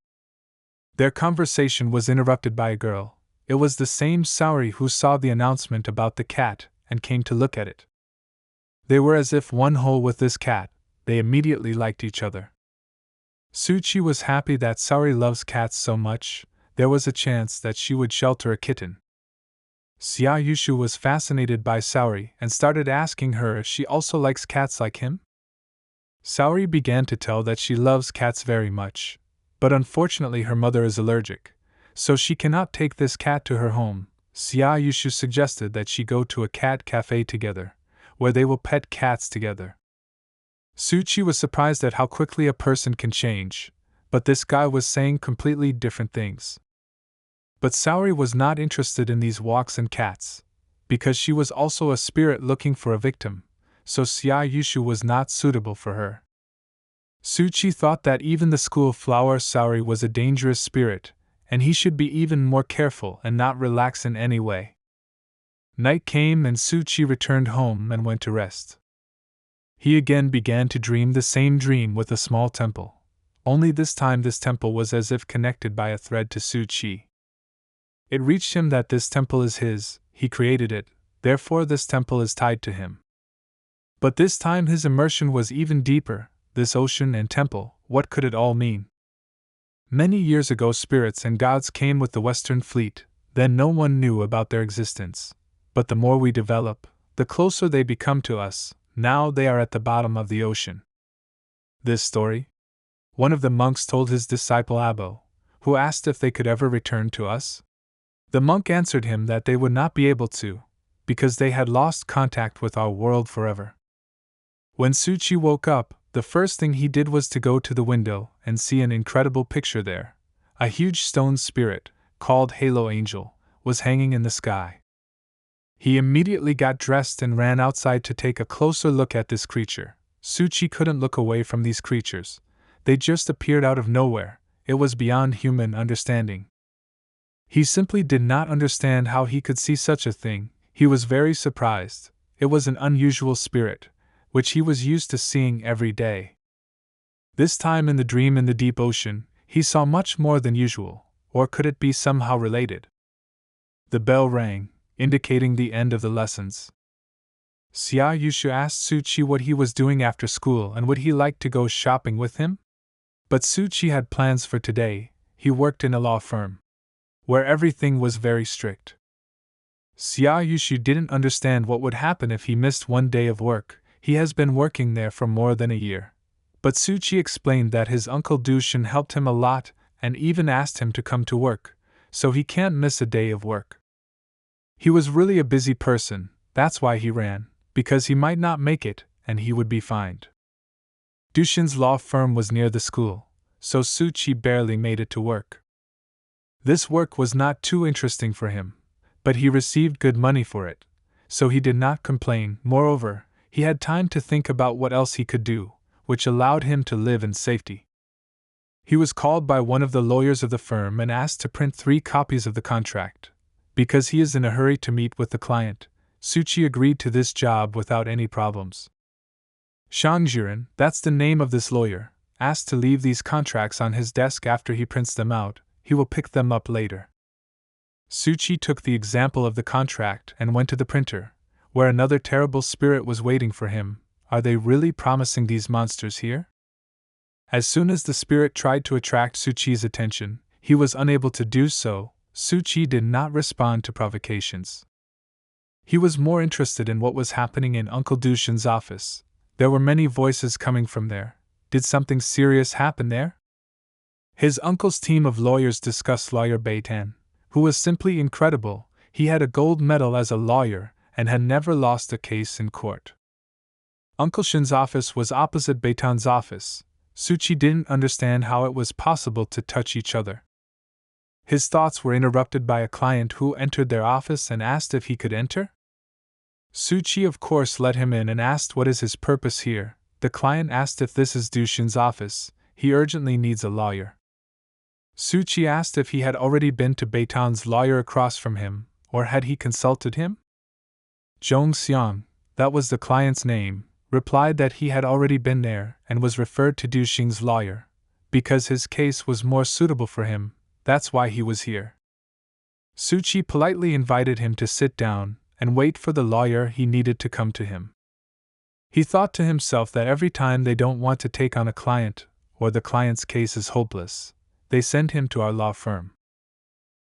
Their conversation was interrupted by a girl. It was the same Saori who saw the announcement about the cat and came to look at it. They were as if one whole with this cat. They immediately liked each other. Suchi was happy that Saori loves cats so much, there was a chance that she would shelter a kitten. Xia Yushu was fascinated by Saori and started asking her if she also likes cats like him. Saori began to tell that she loves cats very much, but unfortunately her mother is allergic, so she cannot take this cat to her home. Xia Yushu suggested that she go to a cat cafe together, where they will pet cats together. Suchi was surprised at how quickly a person can change, but this guy was saying completely different things. But Saori was not interested in these walks and cats, because she was also a spirit looking for a victim, so Xia Yushu was not suitable for her. Suchi thought that even the school flower Saori was a dangerous spirit, and he should be even more careful and not relax in any way. Night came and Suchi returned home and went to rest. He again began to dream the same dream with a small temple, only this time this temple was as if connected by a thread to Suchi. It reached him that this temple is his, he created it, therefore this temple is tied to him. But this time his immersion was even deeper, this ocean and temple, what could it all mean? Many years ago spirits and gods came with the Western fleet, then no one knew about their existence. But the more we develop, the closer they become to us, now they are at the bottom of the ocean. This story? One of the monks told his disciple Abbo, who asked if they could ever return to us. The monk answered him that they would not be able to, because they had lost contact with our world forever. When Suchi woke up, the first thing he did was to go to the window and see an incredible picture there. A huge stone spirit, called Halo Angel, was hanging in the sky. He immediately got dressed and ran outside to take a closer look at this creature. Suchi couldn't look away from these creatures. They just appeared out of nowhere. It was beyond human understanding. He simply did not understand how he could see such a thing. He was very surprised. It was an unusual spirit, which he was used to seeing every day. This time in the dream in the deep ocean, he saw much more than usual, or could it be somehow related? The bell rang, indicating the end of the lessons. Xia Yushu asked Suchi what he was doing after school and would he like to go shopping with him? But Suchi had plans for today. He worked in a law firm, where everything was very strict. Xia Yushu didn't understand what would happen if he missed one day of work. He has been working there for more than a year. But Suchi explained that his uncle Dushin helped him a lot and even asked him to come to work, so he can't miss a day of work. He was really a busy person, that's why he ran, because he might not make it and he would be fined. Dushin's law firm was near the school, so Suchi barely made it to work. This work was not too interesting for him, but he received good money for it, so he did not complain. Moreover, he had time to think about what else he could do, which allowed him to live in safety. He was called by one of the lawyers of the firm and asked to print 3 copies of the contract. Because he is in a hurry to meet with the client, Suchi agreed to this job without any problems. Shangjiren, that's the name of this lawyer, asked to leave these contracts on his desk after he prints them out. He will pick them up later. Suchi took the example of the contract and went to the printer, where another terrible spirit was waiting for him. Are they really promising these monsters here? As soon as the spirit tried to attract Suchi's attention, he was unable to do so. Suchi did not respond to provocations. He was more interested in what was happening in Uncle Dushin's office. There were many voices coming from there. Did something serious happen there? His uncle's team of lawyers discussed Lawyer Beitan, who was simply incredible. He had a gold medal as a lawyer and had never lost a case in court. Uncle Shin's office was opposite Beitan's office. Suchi didn't understand how it was possible to touch each other. His thoughts were interrupted by a client who entered their office and asked if he could enter. Suchi of course let him in and asked what is his purpose here. The client asked if this is Dushin's office. He urgently needs a lawyer. Suchi asked if he had already been to Beitan's lawyer across from him, or had he consulted him? Zhong Xiang, that was the client's name, replied that he had already been there and was referred to Dushin's lawyer, because his case was more suitable for him. That's why he was here. Suchi politely invited him to sit down and wait for the lawyer he needed to come to him. He thought to himself that every time they don't want to take on a client, or the client's case is hopeless, they send him to our law firm.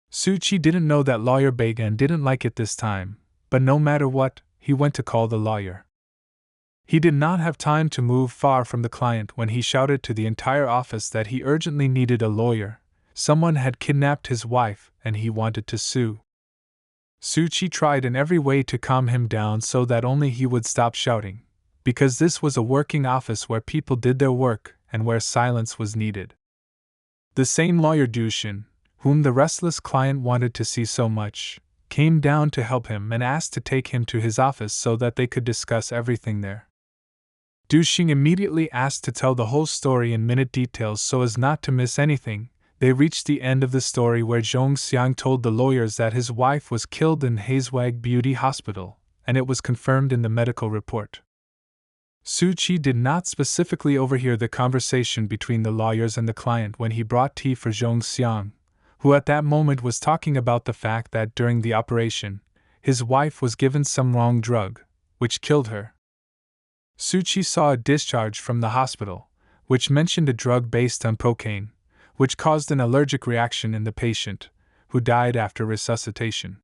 Suchi didn't know that lawyer Bagan didn't like it this time, but no matter what, he went to call the lawyer. He did not have time to move far from the client when he shouted to the entire office that he urgently needed a lawyer. Someone had kidnapped his wife and he wanted to sue. Suchi tried in every way to calm him down so that only he would stop shouting, because this was a working office where people did their work and where silence was needed. The same lawyer Dushin, whom the restless client wanted to see so much, came down to help him and asked to take him to his office so that they could discuss everything there. Dushin immediately asked to tell the whole story in minute details so as not to miss anything. They reached the end of the story where Zhong Xiang told the lawyers that his wife was killed in Hazewag Beauty Hospital, and it was confirmed in the medical report. Suchi did not specifically overhear the conversation between the lawyers and the client when he brought tea for Zhong Xiang, who at that moment was talking about the fact that during the operation, his wife was given some wrong drug, which killed her. Suchi saw a discharge from the hospital, which mentioned a drug based on cocaine, which caused an allergic reaction in the patient, who died after resuscitation.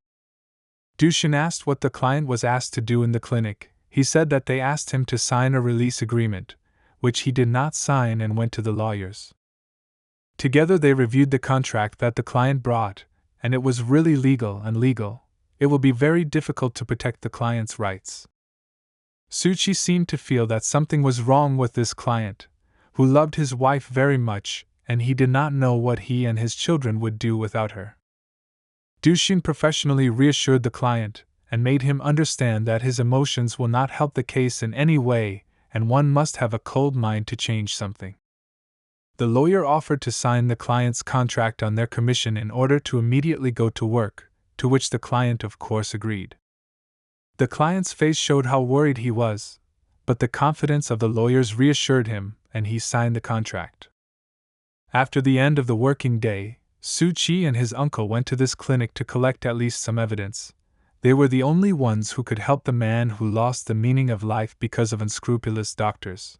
Dushin asked what the client was asked to do in the clinic. He said that they asked him to sign a release agreement, which he did not sign and went to the lawyers. Together they reviewed the contract that the client brought, and it was really legal and legal. It will be very difficult to protect the client's rights. Suchi seemed to feel that something was wrong with this client, who loved his wife very much, and he did not know what he and his children would do without her. Dushin professionally reassured the client, and made him understand that his emotions will not help the case in any way, and one must have a cold mind to change something. The lawyer offered to sign the client's contract on their commission in order to immediately go to work, to which the client of course agreed. The client's face showed how worried he was, but the confidence of the lawyers reassured him, and he signed the contract. After the end of the working day, Suchi and his uncle went to this clinic to collect at least some evidence. They were the only ones who could help the man who lost the meaning of life because of unscrupulous doctors.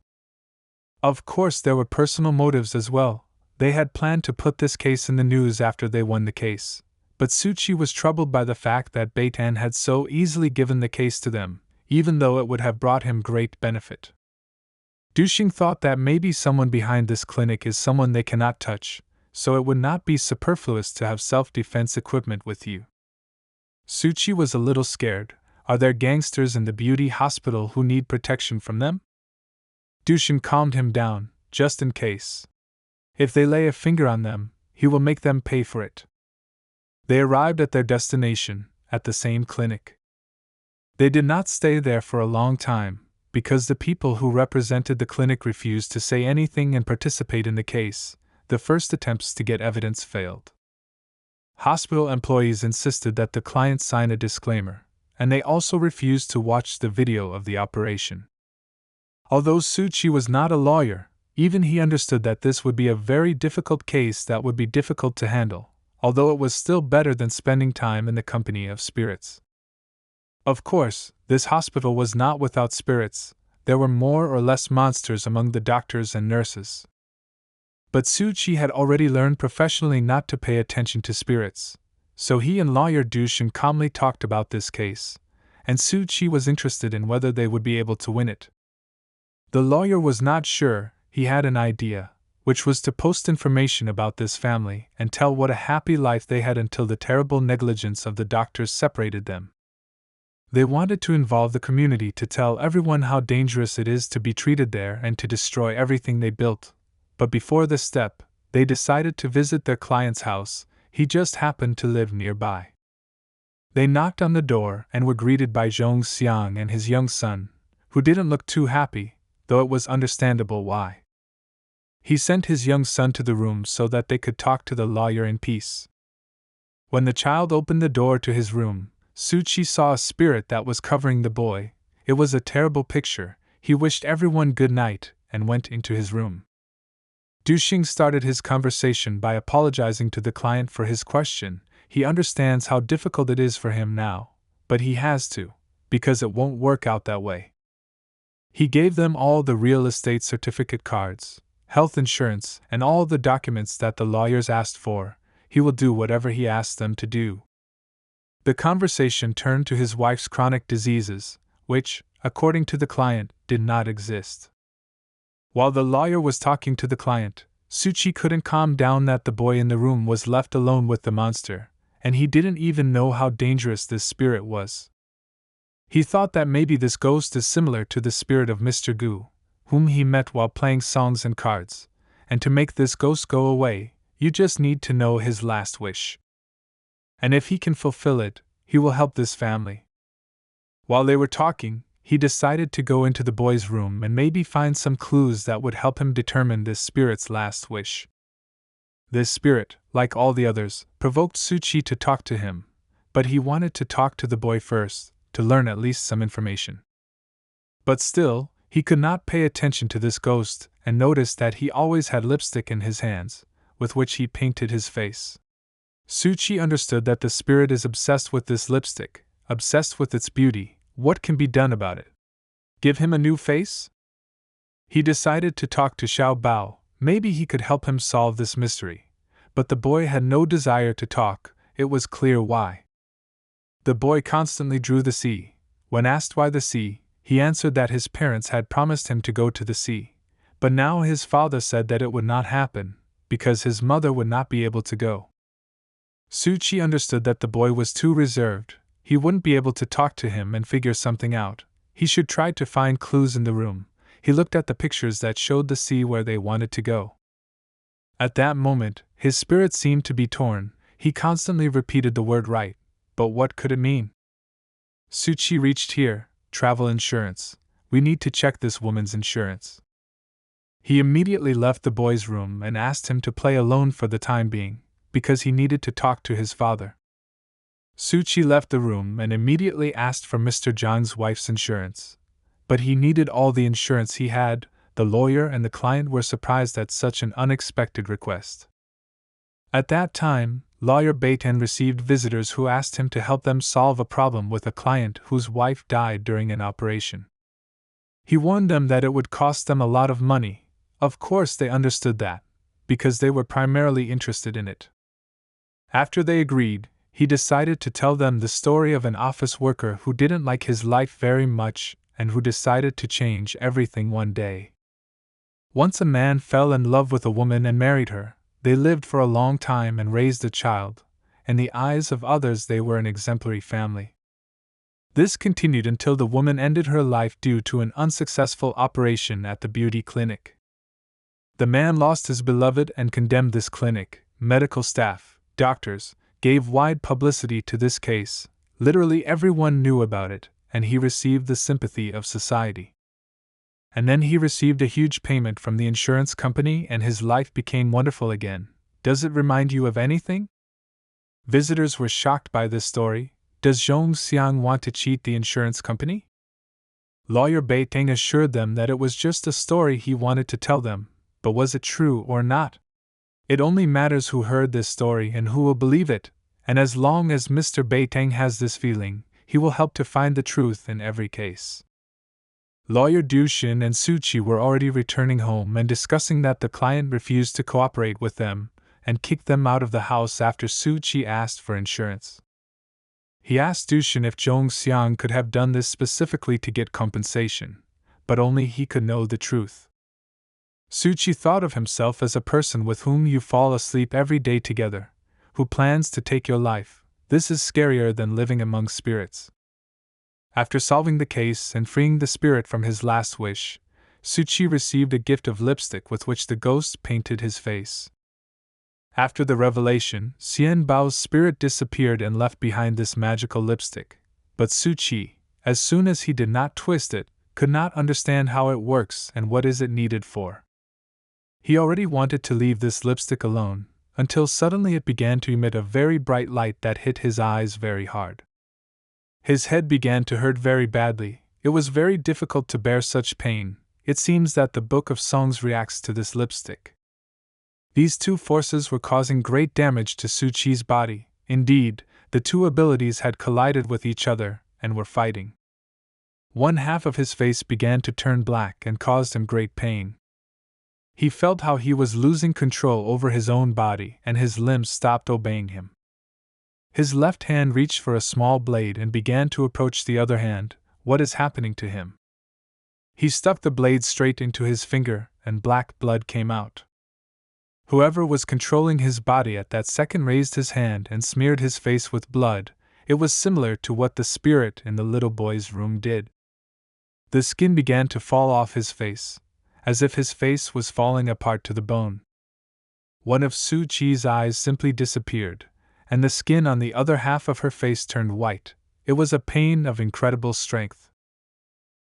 Of course, there were personal motives as well. They had planned to put this case in the news after they won the case, but Suchi was troubled by the fact that Beitan had so easily given the case to them, even though it would have brought him great benefit. Dushin thought that maybe someone behind this clinic is someone they cannot touch, so it would not be superfluous to have self-defense equipment with you. Suchi was a little scared. Are there gangsters in the beauty hospital who need protection from them? Dushin calmed him down, just in case. If they lay a finger on them, he will make them pay for it. They arrived at their destination, at the same clinic. They did not stay there for a long time, because the people who represented the clinic refused to say anything and participate in the case. The first attempts to get evidence failed. Hospital employees insisted that the client sign a disclaimer, and they also refused to watch the video of the operation. Although Suchi was not a lawyer, even he understood that this would be a very difficult case that would be difficult to handle, although it was still better than spending time in the company of spirits. Of course, this hospital was not without spirits. There were more or less monsters among the doctors and nurses. But Suchi had already learned professionally not to pay attention to spirits, so he and lawyer Dushin calmly talked about this case, and Suchi was interested in whether they would be able to win it. The lawyer was not sure. He had an idea, which was to post information about this family and tell what a happy life they had until the terrible negligence of the doctors separated them. They wanted to involve the community to tell everyone how dangerous it is to be treated there and to destroy everything they built. But before this step, they decided to visit their client's house. He just happened to live nearby. They knocked on the door and were greeted by Zhong Xiang and his young son, who didn't look too happy, though it was understandable why. He sent his young son to the room so that they could talk to the lawyer in peace. When the child opened the door to his room, Suchi saw a spirit that was covering the boy. It was a terrible picture. He wished everyone good night and went into his room. Dushin started his conversation by apologizing to the client for his question. He understands how difficult it is for him now, but he has to, because it won't work out that way. He gave them all the real estate certificate cards, health insurance, and all the documents that the lawyers asked for. He will do whatever he asks them to do. The conversation turned to his wife's chronic diseases, which, according to the client, did not exist. While the lawyer was talking to the client, Suchi couldn't calm down that the boy in the room was left alone with the monster, and he didn't even know how dangerous this spirit was. He thought that maybe this ghost is similar to the spirit of Mr. Gu, whom he met while playing songs and cards, and to make this ghost go away, you just need to know his last wish. And if he can fulfill it, he will help this family. While they were talking, he decided to go into the boy's room and maybe find some clues that would help him determine this spirit's last wish. This spirit, like all the others, provoked Suchi to talk to him, but he wanted to talk to the boy first, to learn at least some information. But still, he could not pay attention to this ghost and noticed that he always had lipstick in his hands, with which he painted his face. Suchi understood that the spirit is obsessed with this lipstick, obsessed with its beauty. What can be done about it? Give him a new face? He decided to talk to Xiao Bao, maybe he could help him solve this mystery. But the boy had no desire to talk, it was clear why. The boy constantly drew the sea. When asked why the sea, he answered that his parents had promised him to go to the sea. But now his father said that it would not happen, because his mother would not be able to go. Suchi understood that the boy was too reserved. He wouldn't be able to talk to him and figure something out. He should try to find clues in the room. He looked at the pictures that showed the sea where they wanted to go. At that moment, his spirit seemed to be torn. He constantly repeated the word right, but what could it mean? Suchi reached here, travel insurance. We need to check this woman's insurance. He immediately left the boy's room and asked him to play alone for the time being, because he needed to talk to his father. Suchi left the room and immediately asked for Mr. Zhang's wife's insurance. But he needed all the insurance he had. The lawyer and the client were surprised at such an unexpected request. At that time, Lawyer Beiten received visitors who asked him to help them solve a problem with a client whose wife died during an operation. He warned them that it would cost them a lot of money. Of course they understood that, because they were primarily interested in it. After they agreed, he decided to tell them the story of an office worker who didn't like his life very much and who decided to change everything one day. Once a man fell in love with a woman and married her. They lived for a long time and raised a child. In the eyes of others, they were an exemplary family. This continued until the woman ended her life due to an unsuccessful operation at the beauty clinic. The man lost his beloved and condemned this clinic. Medical staff, doctors, gave wide publicity to this case. Literally everyone knew about it, and he received the sympathy of society. And then he received a huge payment from the insurance company and his life became wonderful again. Does it remind you of anything? Visitors were shocked by this story. Does Zhong Xiang want to cheat the insurance company? Lawyer Beiteng assured them that it was just a story he wanted to tell them, but was it true or not? It only matters who heard this story and who will believe it, and as long as Mr. Beiteng has this feeling, he will help to find the truth in every case. Lawyer Dushin and Suchi were already returning home and discussing that the client refused to cooperate with them and kicked them out of the house after Suchi asked for insurance. He asked Dushin if Zhong Xiang could have done this specifically to get compensation, but only he could know the truth. Suchi thought of himself as a person with whom you fall asleep every day together, who plans to take your life. This is scarier than living among spirits. After solving the case and freeing the spirit from his last wish, Suchi received a gift of lipstick with which the ghost painted his face. After the revelation, Xian Bao's spirit disappeared and left behind this magical lipstick, but Suchi, as soon as he did not twist it, could not understand how it works and what is it needed for. He already wanted to leave this lipstick alone, until suddenly it began to emit a very bright light that hit his eyes very hard. His head began to hurt very badly. It was very difficult to bear such pain. It seems that the Book of Songs reacts to this lipstick. These two forces were causing great damage to Suchi's body. Indeed, the two abilities had collided with each other and were fighting. One half of his face began to turn black and caused him great pain. He felt how he was losing control over his own body and his limbs stopped obeying him. His left hand reached for a small blade and began to approach the other hand. What is happening to him? He stuck the blade straight into his finger, and black blood came out. Whoever was controlling his body at that second raised his hand and smeared his face with blood. It was similar to what the spirit in the little boy's room did. The skin began to fall off his face, as if his face was falling apart to the bone. One of Su Chi's eyes simply disappeared, and the skin on the other half of her face turned white. It was a pain of incredible strength.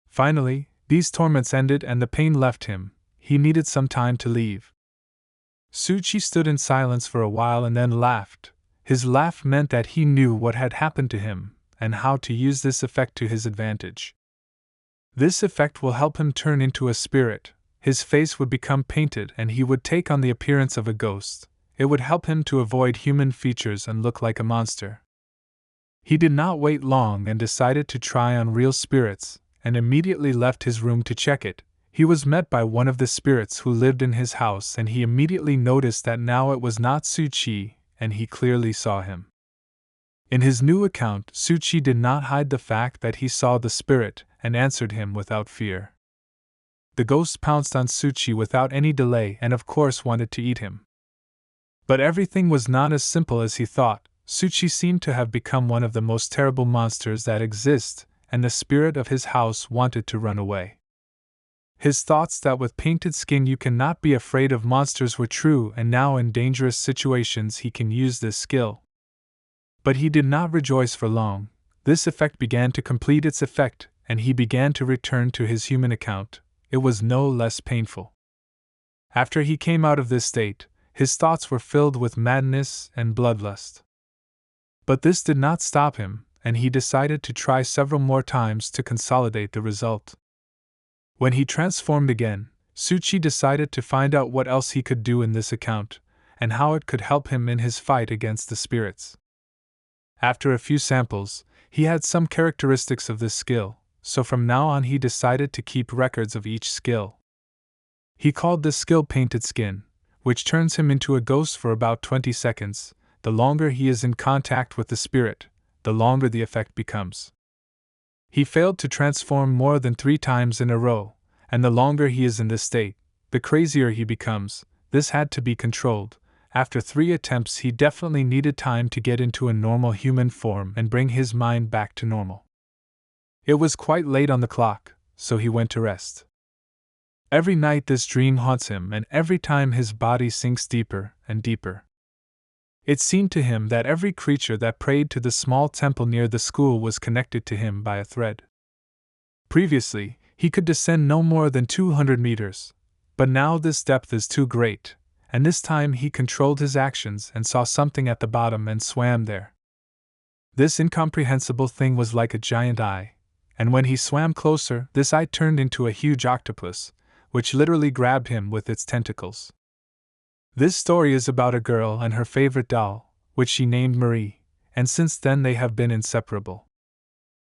Finally, these torments ended and the pain left him. He needed some time to leave. Su Chi stood in silence for a while and then laughed. His laugh meant that he knew what had happened to him, and how to use this effect to his advantage. This effect will help him turn into a spirit. His face would become painted and he would take on the appearance of a ghost. It would help him to avoid human features and look like a monster. He did not wait long and decided to try on real spirits, and immediately left his room to check it. He was met by one of the spirits who lived in his house and he immediately noticed that now it was not Su Chi, and he clearly saw him. In his new account, Su Chi did not hide the fact that he saw the spirit and answered him without fear. The ghost pounced on Su Chi without any delay and of course wanted to eat him. But everything was not as simple as he thought. Su Chi seemed to have become one of the most terrible monsters that exist, and the spirit of his house wanted to run away. His thoughts that with painted skin you cannot be afraid of monsters were true, and now in dangerous situations he can use this skill. But he did not rejoice for long. This effect began to complete its effect, and he began to return to his human account. It was no less painful. After he came out of this state, his thoughts were filled with madness and bloodlust. But this did not stop him, and he decided to try several more times to consolidate the result. When he transformed again, Su Chi decided to find out what else he could do in this account, and how it could help him in his fight against the spirits. After a few samples, he had some characteristics of this skill, so from now on he decided to keep records of each skill. He called this skill Painted Skin, which turns him into a ghost for about 20 seconds. The longer he is in contact with the spirit, the longer the effect becomes. He failed to transform more than 3 times in a row, and the longer he is in this state, the crazier he becomes. This had to be controlled. After 3 attempts, he definitely needed time to get into a normal human form and bring his mind back to normal. It was quite late on the clock, so he went to rest. Every night this dream haunts him, and every time his body sinks deeper and deeper. It seemed to him that every creature that prayed to the small temple near the school was connected to him by a thread. Previously, he could descend no more than 200 meters, but now this depth is too great, and this time he controlled his actions and saw something at the bottom and swam there. This incomprehensible thing was like a giant eye, and when he swam closer, this eye turned into a huge octopus, which literally grabbed him with its tentacles. This story is about a girl and her favorite doll, which she named Marie, and since then they have been inseparable.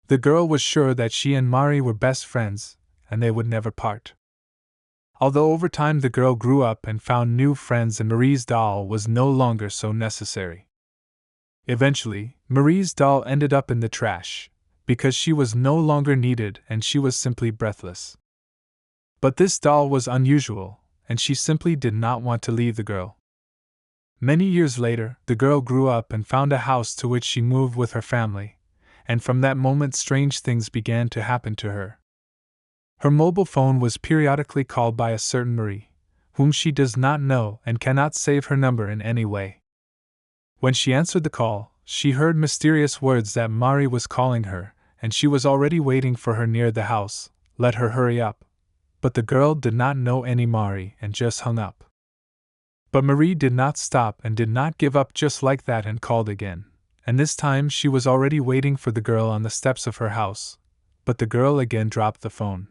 The girl was sure that she and Marie were best friends, and they would never part. Although over time the girl grew up and found new friends and Marie's doll was no longer so necessary. Eventually, Marie's doll ended up in the trash, because she was no longer needed and she was simply breathless. But this doll was unusual, and she simply did not want to leave the girl. Many years later, the girl grew up and found a house to which she moved with her family, and from that moment strange things began to happen to her. Her mobile phone was periodically called by a certain Marie, whom she does not know and cannot save her number in any way. When she answered the call, she heard mysterious words that Marie was calling her, and she was already waiting for her near the house. Let her hurry up. But the girl did not know any Marie and just hung up. But Marie did not stop and did not give up just like that and called again, and this time she was already waiting for the girl on the steps of her house, but the girl again dropped the phone.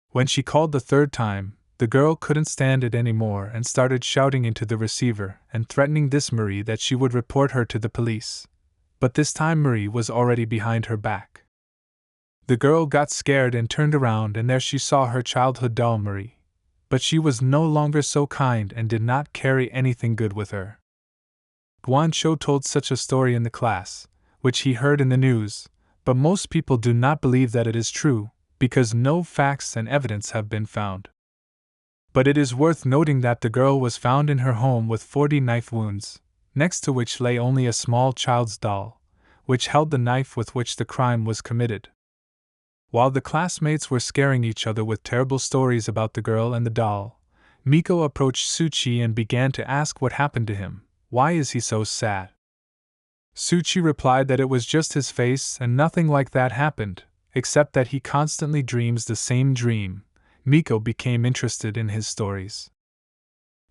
When she called the 3rd time, the girl couldn't stand it anymore and started shouting into the receiver and threatening this Marie that she would report her to the police. But this time Marie was already behind her back. The girl got scared and turned around, and there she saw her childhood doll Marie. But she was no longer so kind and did not carry anything good with her. Guan Shou told such a story in the class, which he heard in the news, but most people do not believe that it is true, because no facts and evidence have been found. But it is worth noting that the girl was found in her home with 40 knife wounds, next to which lay only a small child's doll, which held the knife with which the crime was committed. While the classmates were scaring each other with terrible stories about the girl and the doll, Miko approached Suchi and began to ask what happened to him. Why is he so sad? Suchi replied that it was just his face and nothing like that happened, except that he constantly dreams the same dream. Miko became interested in his stories.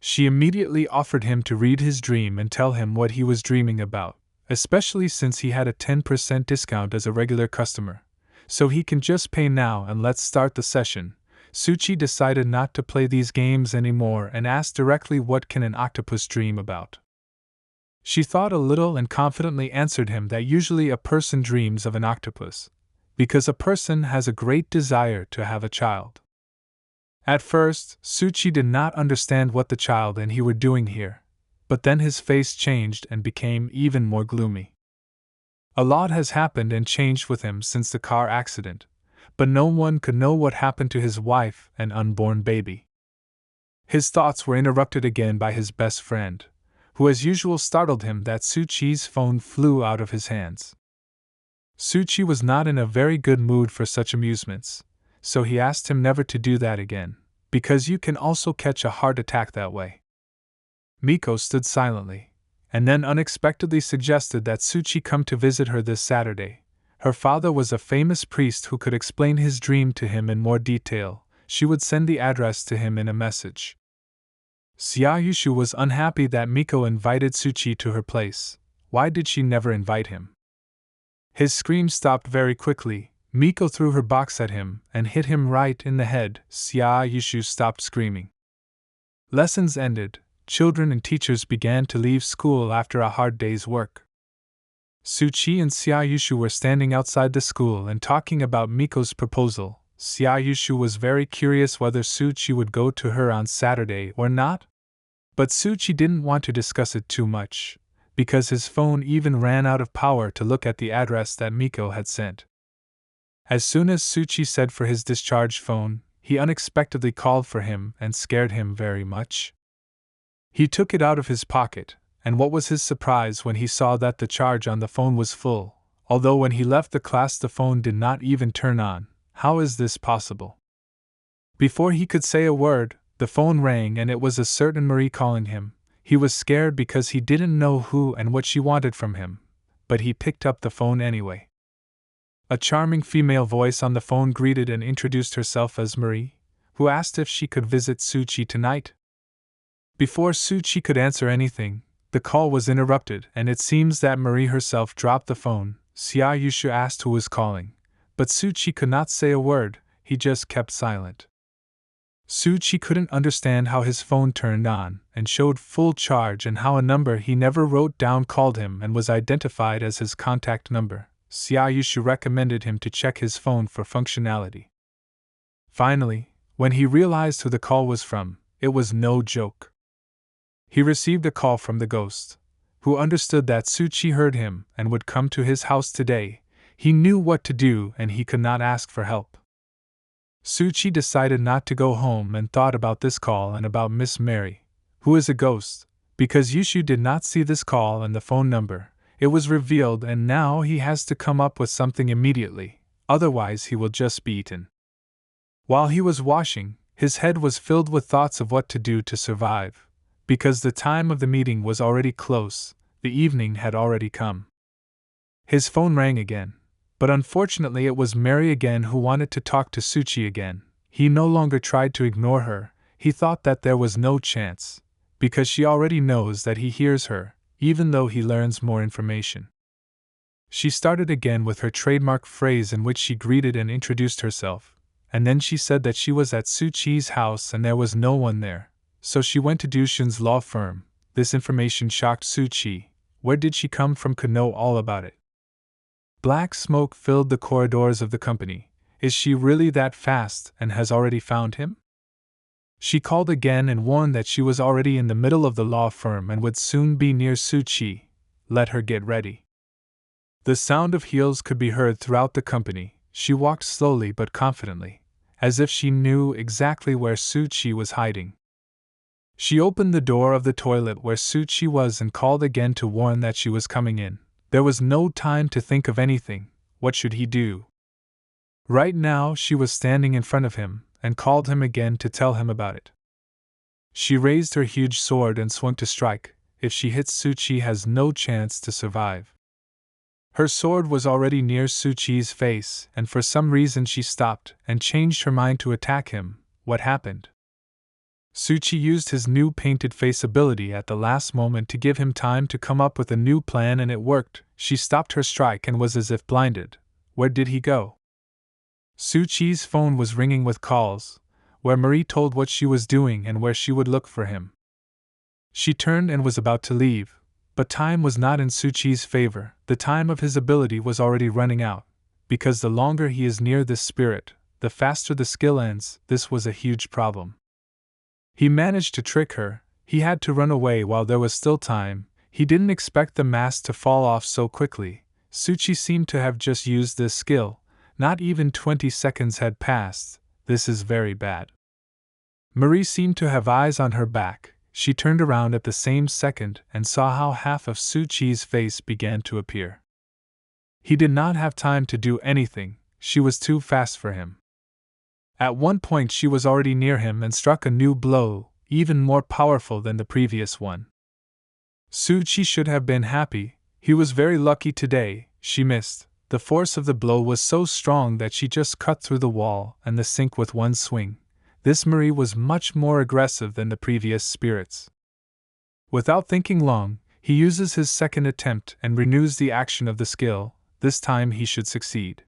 She immediately offered him to read his dream and tell him what he was dreaming about, especially since he had a 10% discount as a regular customer. So he can just pay now and let's start the session. Suchi decided not to play these games anymore and asked directly what can an octopus dream about. She thought a little and confidently answered him that usually a person dreams of an octopus, because a person has a great desire to have a child. At first, Suchi did not understand what the child and he were doing here, but then his face changed and became even more gloomy. A lot has happened and changed with him since the car accident, but no one could know what happened to his wife and unborn baby. His thoughts were interrupted again by his best friend, who as usual startled him that Suchi's phone flew out of his hands. Suchi was not in a very good mood for such amusements, so he asked him never to do that again, because you can also catch a heart attack that way. Miko stood silently, and then unexpectedly suggested that Suchi come to visit her this Saturday. Her father was a famous priest who could explain his dream to him in more detail. She would send the address to him in a message. Xia Yushu was unhappy that Miko invited Suchi to her place. Why did she never invite him? His scream stopped very quickly. Miko threw her box at him and hit him right in the head. Xia Yushu stopped screaming. Lessons ended. Children and teachers began to leave school after a hard day's work. Suchi and Xia Yushu were standing outside the school and talking about Miko's proposal. Xia Yushu was very curious whether Suchi would go to her on Saturday or not. But Suchi didn't want to discuss it too much, because his phone even ran out of power to look at the address that Miko had sent. As soon as Suchi said for his discharged phone, he unexpectedly called for him and scared him very much. He took it out of his pocket, and what was his surprise when he saw that the charge on the phone was full, although when he left the class the phone did not even turn on. How is this possible? Before he could say a word, the phone rang and it was a certain Marie calling him. He was scared because he didn't know who and what she wanted from him, but he picked up the phone anyway. A charming female voice on the phone greeted and introduced herself as Marie, who asked if she could visit Suchi tonight. Before Suchi could answer anything, the call was interrupted, and it seems that Marie herself dropped the phone. Xia Yushu asked who was calling, but Suchi could not say a word, he just kept silent. Suchi couldn't understand how his phone turned on and showed full charge and how a number he never wrote down called him and was identified as his contact number. Xia Yushu recommended him to check his phone for functionality. Finally, when he realized who the call was from, it was no joke. He received a call from the ghost, who understood that Suchi heard him and would come to his house today. He knew what to do and he could not ask for help. Suchi decided not to go home and thought about this call and about Miss Mary, who is a ghost, because Yushu did not see this call and the phone number. It was revealed and now he has to come up with something immediately, otherwise he will just be eaten. While he was washing, his head was filled with thoughts of what to do to survive. Because the time of the meeting was already close, the evening had already come. His phone rang again, but unfortunately it was Mary again who wanted to talk to Suchi again. He no longer tried to ignore her, he thought that there was no chance, because she already knows that he hears her, even though he learns more information. She started again with her trademark phrase in which she greeted and introduced herself, and then she said that she was at Suchi's house and there was no one there. So she went to Dushin's law firm. This information shocked Suchi. Where did she come from could know all about it. Black smoke filled the corridors of the company. Is she really that fast and has already found him? She called again and warned that she was already in the middle of the law firm and would soon be near Suchi. Let her get ready. The sound of heels could be heard throughout the company. She walked slowly but confidently, as if she knew exactly where Suchi was hiding. She opened the door of the toilet where Suchi was and called again to warn that she was coming in. There was no time to think of anything. What should he do? Right now she was standing in front of him, and called him again to tell him about it. She raised her huge sword and swung to strike. If she hits Suchi, has no chance to survive. Her sword was already near Suchi's face, and for some reason she stopped and changed her mind to attack him. What happened? Suchi used his new painted face ability at the last moment to give him time to come up with a new plan, and it worked. She stopped her strike and was as if blinded. Where did he go? Suchi's phone was ringing with calls, where Marie told what she was doing and where she would look for him. She turned and was about to leave, but time was not in Suchi's favor. The time of his ability was already running out, because the longer he is near this spirit, the faster the skill ends. This was a huge problem. He managed to trick her. He had to run away while there was still time. He didn't expect the mask to fall off so quickly. Suchi seemed to have just used this skill. Not even 20 seconds had passed. This is very bad. Marie seemed to have eyes on her back. She turned around at the same second and saw how half of Suchi's face began to appear. He did not have time to do anything. She was too fast for him. At one point she was already near him and struck a new blow, even more powerful than the previous one. Suchi should have been happy. He was very lucky today. She missed. The force of the blow was so strong that she just cut through the wall and the sink with one swing. This Marie was much more aggressive than the previous spirits. Without thinking long, he uses his second attempt and renews the action of the skill. This time he should succeed.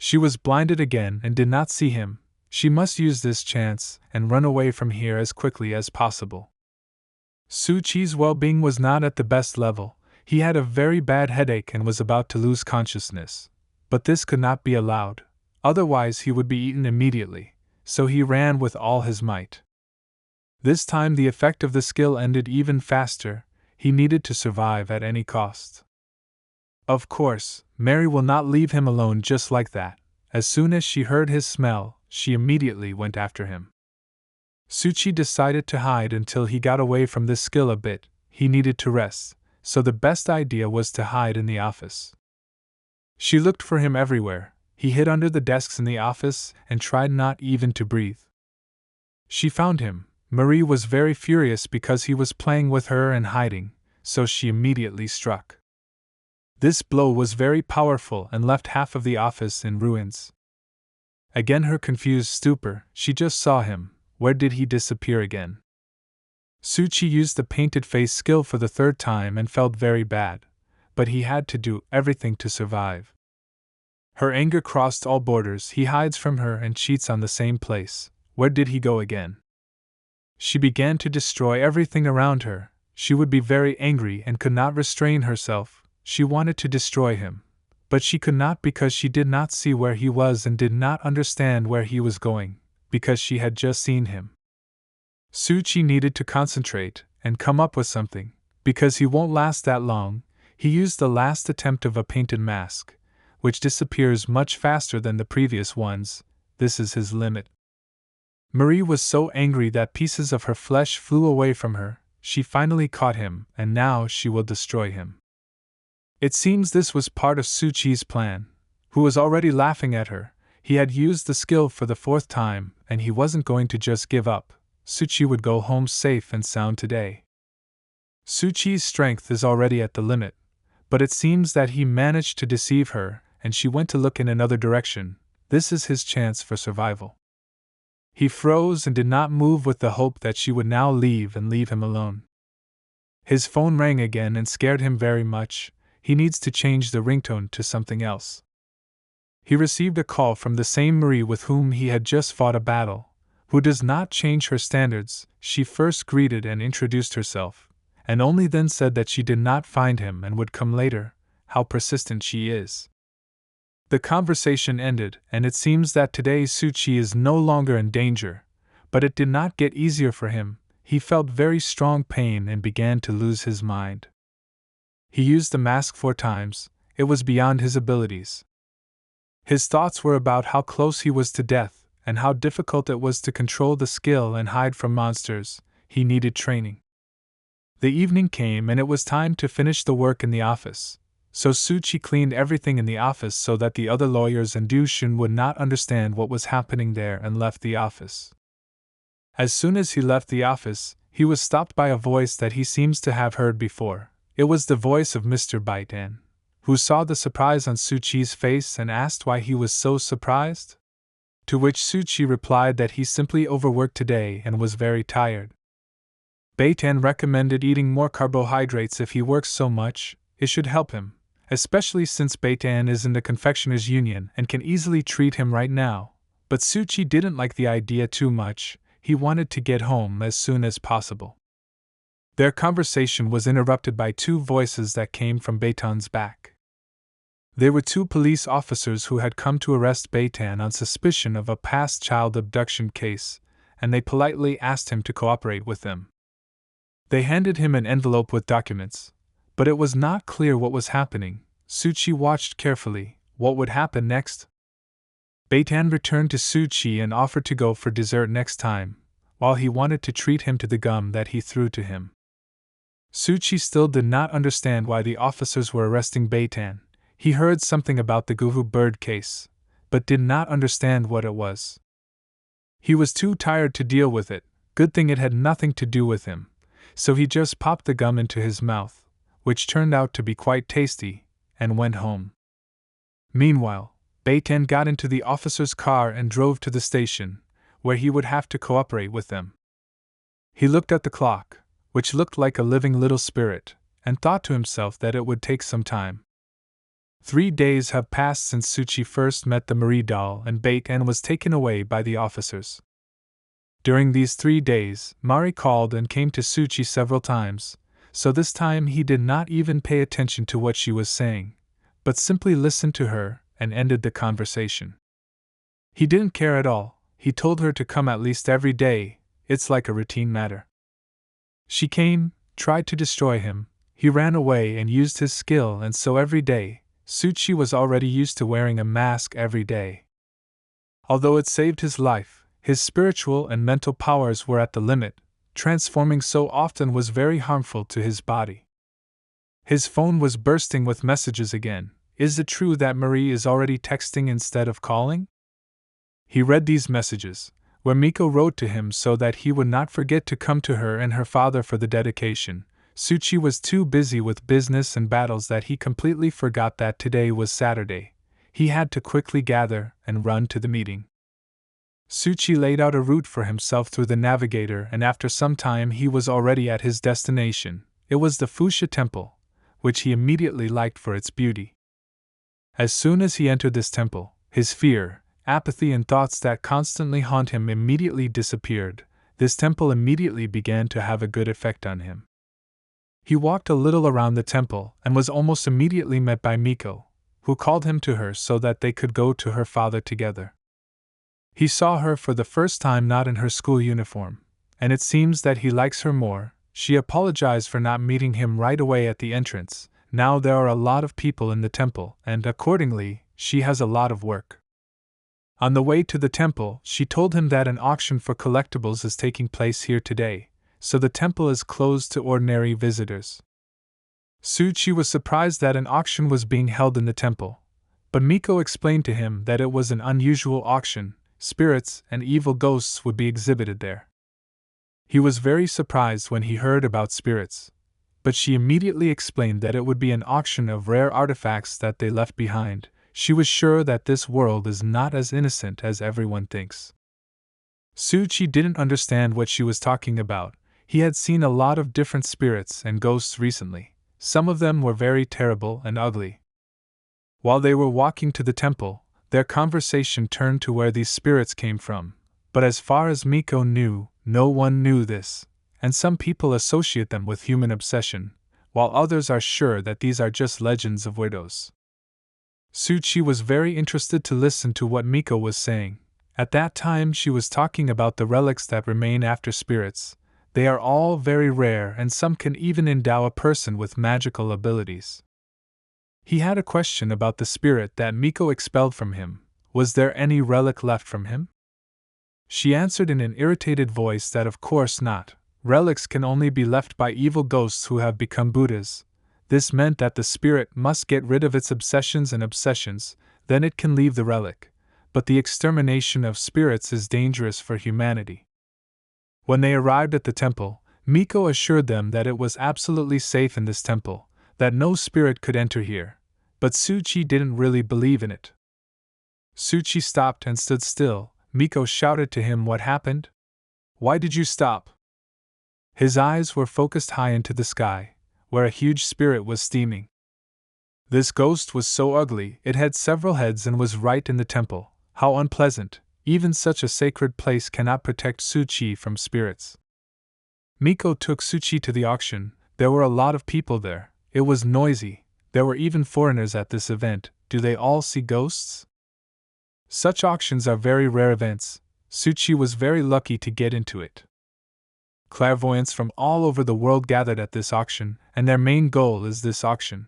She was blinded again and did not see him. She must use this chance and run away from here as quickly as possible. Suchi's well-being was not at the best level. He had a very bad headache and was about to lose consciousness. But this could not be allowed. Otherwise he would be eaten immediately. So he ran with all his might. This time the effect of the skill ended even faster. He needed to survive at any cost. Of course, Mary will not leave him alone just like that. As soon as she heard his smell, she immediately went after him. Suchi decided to hide until he got away from this skill a bit. He needed to rest, so the best idea was to hide in the office. She looked for him everywhere. He hid under the desks in the office and tried not even to breathe. She found him. Marie was very furious because he was playing with her and hiding, so she immediately struck. This blow was very powerful and left half of the office in ruins. Again her confused stupor, she just saw him. Where did he disappear again? Suchi used the painted face skill for the third time and felt very bad, but he had to do everything to survive. Her anger crossed all borders. He hides from her and cheats on the same place. Where did he go again? She began to destroy everything around her. She would be very angry and could not restrain herself. She wanted to destroy him, but she could not because she did not see where he was and did not understand where he was going, because she had just seen him. Suchi needed to concentrate and come up with something. Because he won't last that long, he used the last attempt of a painted mask, which disappears much faster than the previous ones. This is his limit. Marie was so angry that pieces of her flesh flew away from her. She finally caught him, and now she will destroy him. It seems this was part of Suchi's plan, who was already laughing at her. He had used the skill for the fourth time, and he wasn't going to just give up. Suchi would go home safe and sound today. Suchi's strength is already at the limit, but it seems that he managed to deceive her, and she went to look in another direction. This is his chance for survival. He froze and did not move with the hope that she would now leave and leave him alone. His phone rang again and scared him very much. He needs to change the ringtone to something else. He received a call from the same Marie with whom he had just fought a battle, who does not change her standards. She first greeted and introduced herself, and only then said that she did not find him and would come later. how persistent she is. The conversation ended, and it seems that today Suchi is no longer in danger, but it did not get easier for him. He felt very strong pain and began to lose his mind. He used the mask 4 times, it was beyond his abilities. His thoughts were about how close he was to death, and how difficult it was to control the skill and hide from monsters. He needed training. The evening came and it was time to finish the work in the office, so Suchi cleaned everything in the office so that the other lawyers and Dushin would not understand what was happening there, and left the office. As soon as he left the office, he was stopped by a voice that he seems to have heard before. It was the voice of Mr. Baitan, who saw the surprise on Suchi's face and asked why he was so surprised. To which Suchi replied that he simply overworked today and was very tired. Baitan recommended eating more carbohydrates if he works so much, it should help him, especially since Baitan is in the confectioner's union and can easily treat him right now. But Suchi didn't like the idea too much. He wanted to get home as soon as possible. Their conversation was interrupted by 2 voices that came from Baitan's back. They were 2 police officers who had come to arrest Baitan on suspicion of a past child abduction case, and they politely asked him to cooperate with them. They handed him an envelope with documents, but it was not clear what was happening. Suchi watched carefully. What would happen next? Baitan returned to Suchi and offered to go for dessert next time, while he wanted to treat him to the gum that he threw to him. Suchi still did not understand why the officers were arresting Baitan. He heard something about the Hummingbird case, but did not understand what it was. He was too tired to deal with it. Good thing it had nothing to do with him, so he just popped the gum into his mouth, which turned out to be quite tasty, and went home. Meanwhile, Baitan got into the officer's car and drove to the station, where he would have to cooperate with them. He looked at the clock, which looked like a living little spirit, and thought to himself that it would take some time. 3 days have passed since Suchi first met the Marie doll, and Baitan was taken away by the officers. During these 3 days, Mari called and came to Suchi several times, so this time he did not even pay attention to what she was saying, but simply listened to her and ended the conversation. He didn't care at all. He told her to come at least every day. It's like a routine matter. She came, tried to destroy him. He ran away and used his skill, and so every day, Suchi was already used to wearing a mask every day. Although it saved his life, his spiritual and mental powers were at the limit. Transforming so often was very harmful to his body. His phone was bursting with messages again. Is it true that Marie is already texting instead of calling? He read these messages, where Miko wrote to him so that he would not forget to come to her and her father for the dedication. Suchi was too busy with business and battles that he completely forgot that today was Saturday. He had to quickly gather and run to the meeting. Suchi laid out a route for himself through the navigator, and after some time he was already at his destination. It was the Fuxia Temple, which he immediately liked for its beauty. As soon as he entered this temple, his fear, apathy, and thoughts that constantly haunt him immediately disappeared. This temple immediately began to have a good effect on him. He walked a little around the temple and was almost immediately met by Miko, who called him to her so that they could go to her father together. He saw her for the first time not in her school uniform, and it seems that he likes her more. She apologized for not meeting him right away at the entrance. Now there are a lot of people in the temple, and accordingly, she has a lot of work. On the way to the temple, she told him that an auction for collectibles is taking place here today, so the temple is closed to ordinary visitors. Suchi was surprised that an auction was being held in the temple, but Miko explained to him that it was an unusual auction. Spirits and evil ghosts would be exhibited there. He was very surprised when he heard about spirits, but she immediately explained that it would be an auction of rare artifacts that they left behind. She was sure that this world is not as innocent as everyone thinks. Suchi didn't understand what she was talking about. He had seen a lot of different spirits and ghosts recently. Some of them were very terrible and ugly. While they were walking to the temple, their conversation turned to where these spirits came from, but as far as Miko knew, no one knew this, and some people associate them with human obsession, while others are sure that these are just legends of widows. Suchi was very interested to listen to what Miko was saying. At that time she was talking about the relics that remain after spirits. They are all very rare and some can even endow a person with magical abilities. He had a question about the spirit that Miko expelled from him. Was there any relic left from him? She answered in an irritated voice that of course not. Relics can only be left by evil ghosts who have become Buddhas. This meant that the spirit must get rid of its obsessions and obsessions, then it can leave the relic. But the extermination of spirits is dangerous for humanity. When they arrived at the temple, Miko assured them that it was absolutely safe in this temple, that no spirit could enter here. But Suchi didn't really believe in it. Suchi stopped and stood still. Miko shouted to him what happened. Why did you stop? His eyes were focused high into the sky, where a huge spirit was steaming. This ghost was so ugly, it had several heads and was right in the temple. How unpleasant! Even such a sacred place cannot protect Suchi from spirits. Miko took Suchi to the auction. There were a lot of people there. It was noisy. There were even foreigners at this event. Do they all see ghosts? Such auctions are very rare events. Suchi was very lucky to get into it. Clairvoyants from all over the world gathered at this auction, and their main goal is this auction.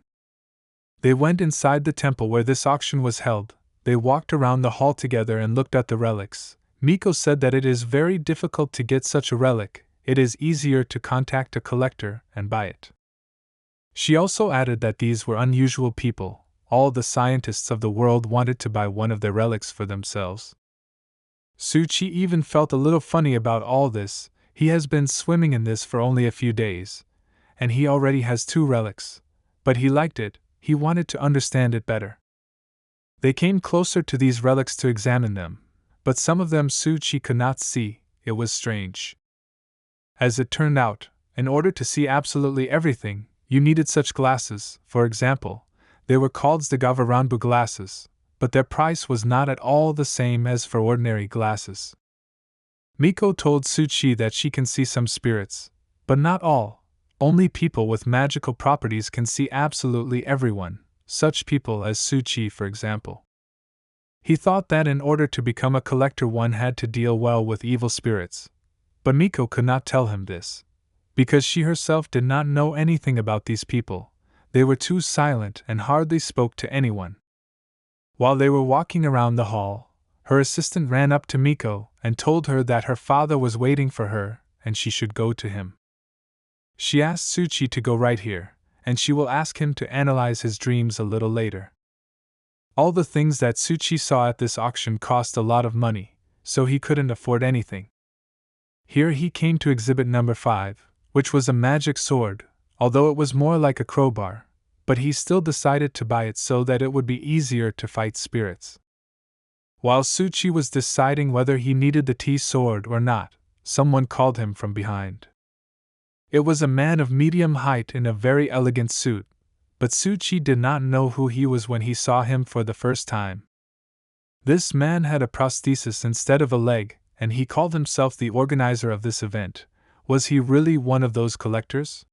They went inside the temple where this auction was held. They walked around the hall together and looked at the relics. Miko said that it is very difficult to get such a relic. It is easier to contact a collector and buy it. She also added that these were unusual people. All the scientists of the world wanted to buy one of their relics for themselves. Suchi even felt a little funny about all this. He has been swimming in this for only a few days, and he already has 2 relics. But he liked it, he wanted to understand it better. They came closer to these relics to examine them, but some of them Suchi could not see. It was strange. As it turned out, in order to see absolutely everything, you needed such glasses. For example, they were called Zdagavaranbu glasses, but their price was not at all the same as for ordinary glasses. Miko told Suchi that she can see some spirits, but not all. Only people with magical properties can see absolutely everyone, such people as Suchi, for example. He thought that in order to become a collector one had to deal well with evil spirits. But Miko could not tell him this, because she herself did not know anything about these people. They were too silent and hardly spoke to anyone. While they were walking around the hall, her assistant ran up to Miko and told her that her father was waiting for her and she should go to him. She asked Suchi to go right here, and she will ask him to analyze his dreams a little later. All the things that Suchi saw at this auction cost a lot of money, so he couldn't afford anything. Here he came to exhibit number 5, which was a magic sword, although it was more like a crowbar, but he still decided to buy it so that it would be easier to fight spirits. While Suchi was deciding whether he needed the T-sword or not, someone called him from behind. It was a man of medium height in a very elegant suit, but Suchi did not know who he was when he saw him for the first time. This man had a prosthesis instead of a leg, and he called himself the organizer of this event. Was he really one of those collectors?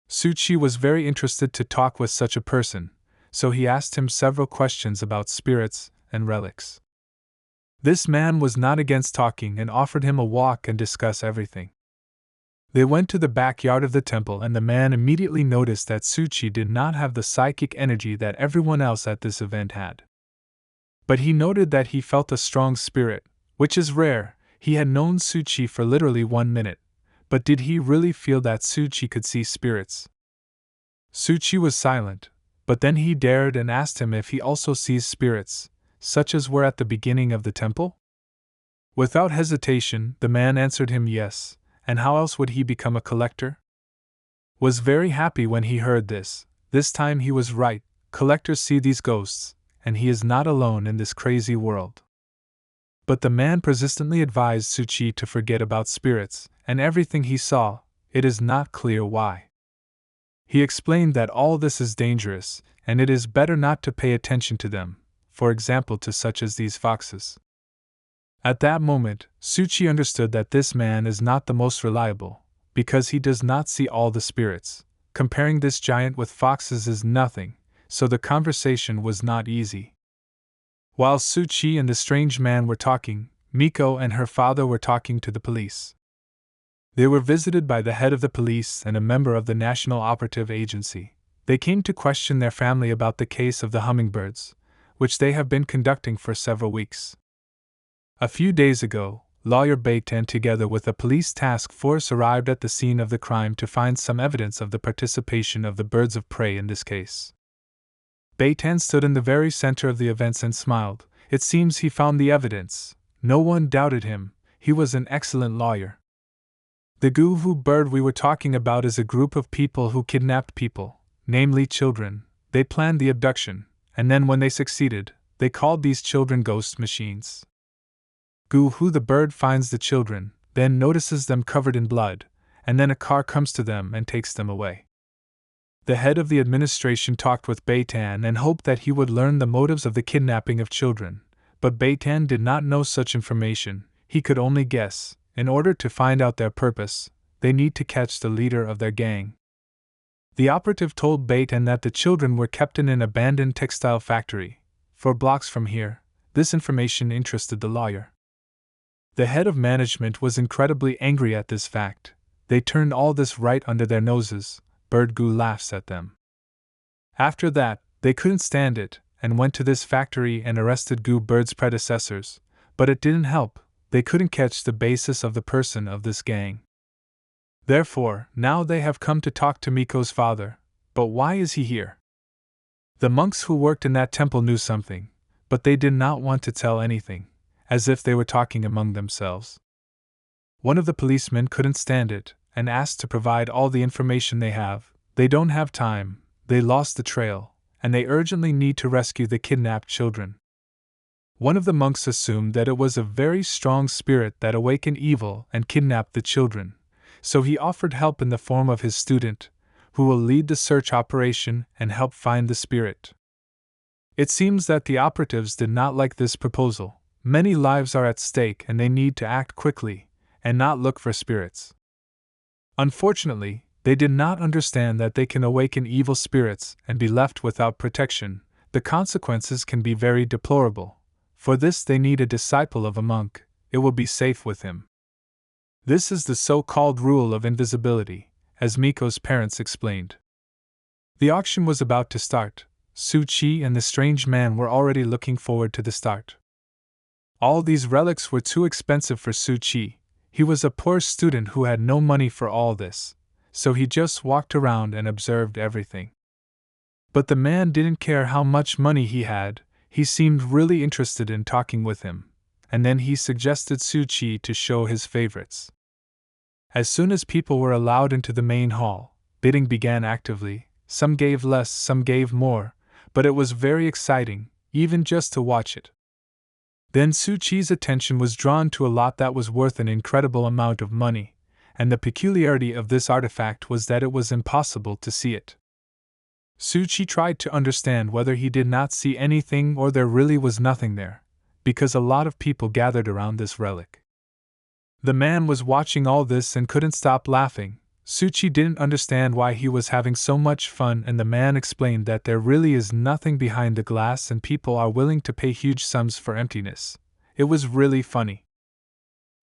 Suchi was very interested to talk with such a person, so he asked him several questions about spirits and relics. This man was not against talking and offered him a walk and discuss everything. They went to the backyard of the temple, and the man immediately noticed that Suchi did not have the psychic energy that everyone else at this event had. But he noted that he felt a strong spirit, which is rare. He had known Suchi for literally 1 minute, but did he really feel that Suchi could see spirits? Suchi was silent, but then he dared and asked him if he also sees spirits, such as were at the beginning of the temple? Without hesitation, the man answered him yes, and how else would he become a collector? Was very happy when he heard this. This time he was right, collectors see these ghosts, and he is not alone in this crazy world. But the man persistently advised Suchi to forget about spirits and everything he saw. It is not clear why. He explained that all this is dangerous, and it is better not to pay attention to them, for example to such as these foxes. At that moment, Suchi understood that this man is not the most reliable, because he does not see all the spirits, comparing this giant with foxes is nothing, so the conversation was not easy. While Suchi and the strange man were talking, Miko and her father were talking to the police. They were visited by the head of the police and a member of the National Operative Agency. They came to question their family about the case of the Hummingbirds, which they have been conducting for several weeks. A few days ago, lawyer Beitan together with a police task force arrived at the scene of the crime to find some evidence of the participation of the birds of prey in this case. Beitan stood in the very center of the events and smiled. It seems he found the evidence. No one doubted him. He was an excellent lawyer. The Cthulhu bird we were talking about is a group of people who kidnapped people, namely children. They planned the abduction, and then when they succeeded, they called these children ghost machines. Cthulhu the bird finds the children, then notices them covered in blood, and then a car comes to them and takes them away. The head of the administration talked with Beitan and hoped that he would learn the motives of the kidnapping of children, but Beitan did not know such information. He could only guess. In order to find out their purpose, they need to catch the leader of their gang. The operative told Beitan that the children were kept in an abandoned textile factory, 4 blocks from here. This information interested the lawyer. The head of management was incredibly angry at this fact. They turned all this right under their noses. Bird Gu laughs at them. After that, they couldn't stand it, and went to this factory and arrested Gu Bird's predecessors, but it didn't help. They couldn't catch the basis of the person of this gang. Therefore, now they have come to talk to Miko's father. But why is he here? The monks who worked in that temple knew something, but they did not want to tell anything, as if they were talking among themselves. One of the policemen couldn't stand it, and asked to provide all the information they have. They don't have time, they lost the trail, and they urgently need to rescue the kidnapped children. One of the monks assumed that it was a very strong spirit that awakened evil and kidnapped the children, so he offered help in the form of his student, who will lead the search operation and help find the spirit. It seems that the operatives did not like this proposal. Many lives are at stake and they need to act quickly, and not look for spirits. Unfortunately, they did not understand that they can awaken evil spirits and be left without protection. The consequences can be very deplorable. For this they need a disciple of a monk. It will be safe with him. This is the so-called rule of invisibility, as Miko's parents explained. The auction was about to start. Suchi and the strange man were already looking forward to the start. All these relics were too expensive for Suchi. He was a poor student who had no money for all this, so he just walked around and observed everything. But the man didn't care how much money he had. He seemed really interested in talking with him, and then he suggested Suchi to show his favorites. As soon as people were allowed into the main hall, bidding began actively. Some gave less, some gave more, but it was very exciting, even just to watch it. Then Suchi's attention was drawn to a lot that was worth an incredible amount of money, and the peculiarity of this artifact was that it was impossible to see it. Suchi tried to understand whether he did not see anything or there really was nothing there, because a lot of people gathered around this relic. The man was watching all this and couldn't stop laughing. Suchi didn't understand why he was having so much fun, and the man explained that there really is nothing behind the glass and people are willing to pay huge sums for emptiness. It was really funny.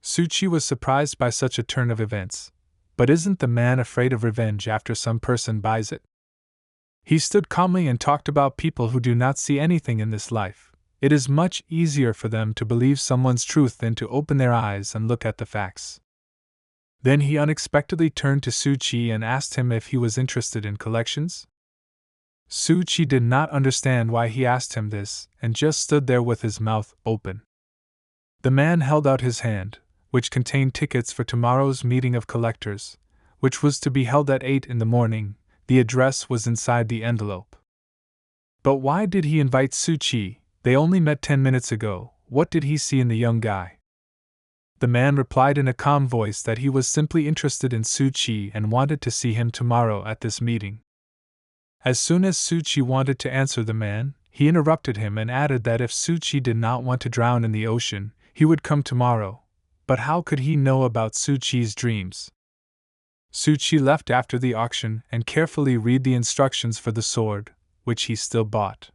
Suchi was surprised by such a turn of events. But isn't the man afraid of revenge after some person buys it? He stood calmly and talked about people who do not see anything in this life. It is much easier for them to believe someone's truth than to open their eyes and look at the facts. Then he unexpectedly turned to Suchi and asked him if he was interested in collections. Suchi did not understand why he asked him this, and just stood there with his mouth open. The man held out his hand, which contained tickets for tomorrow's meeting of collectors, which was to be held at 8 in the morning. The address was inside the envelope. But why did he invite Suchi? They only met 10 minutes ago. What did he see in the young guy? The man replied in a calm voice that he was simply interested in Suchi and wanted to see him tomorrow at this meeting. As soon as Suchi wanted to answer the man, he interrupted him and added that if Suchi did not want to drown in the ocean, he would come tomorrow. But how could he know about Suchi's dreams? Suchi left after the auction and carefully read the instructions for the sword, which he still bought.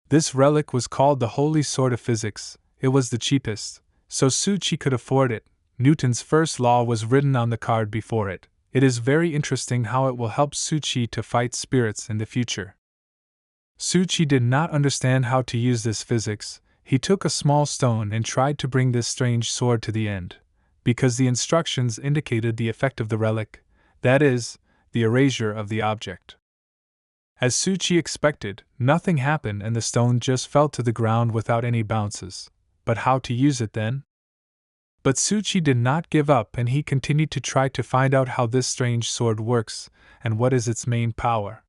This relic was called the Holy Sword of Physics. It was the cheapest, so Suchi could afford it. Newton's first law was written on the card before it. It is very interesting how it will help Suchi to fight spirits in the future. Suchi did not understand how to use this physics. He took a small stone and tried to bring this strange sword to the end, because the instructions indicated the effect of the relic, that is, the erasure of the object. As Suchi expected, nothing happened and the stone just fell to the ground without any bounces. But how to use it then? But Suchi did not give up and he continued to try to find out how this strange sword works and what is its main power.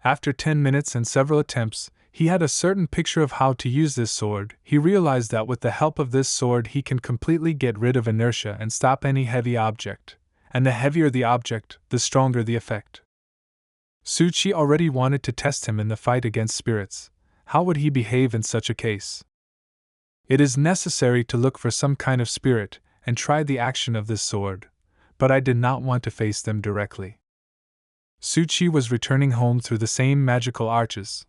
After 10 minutes and several attempts, he had a certain picture of how to use this sword. He realized that with the help of this sword he can completely get rid of inertia and stop any heavy object, and the heavier the object, the stronger the effect. Suchi already wanted to test him in the fight against spirits. How would he behave in such a case? It is necessary to look for some kind of spirit and try the action of this sword, but I did not want to face them directly. Suchi was returning home through the same magical arches,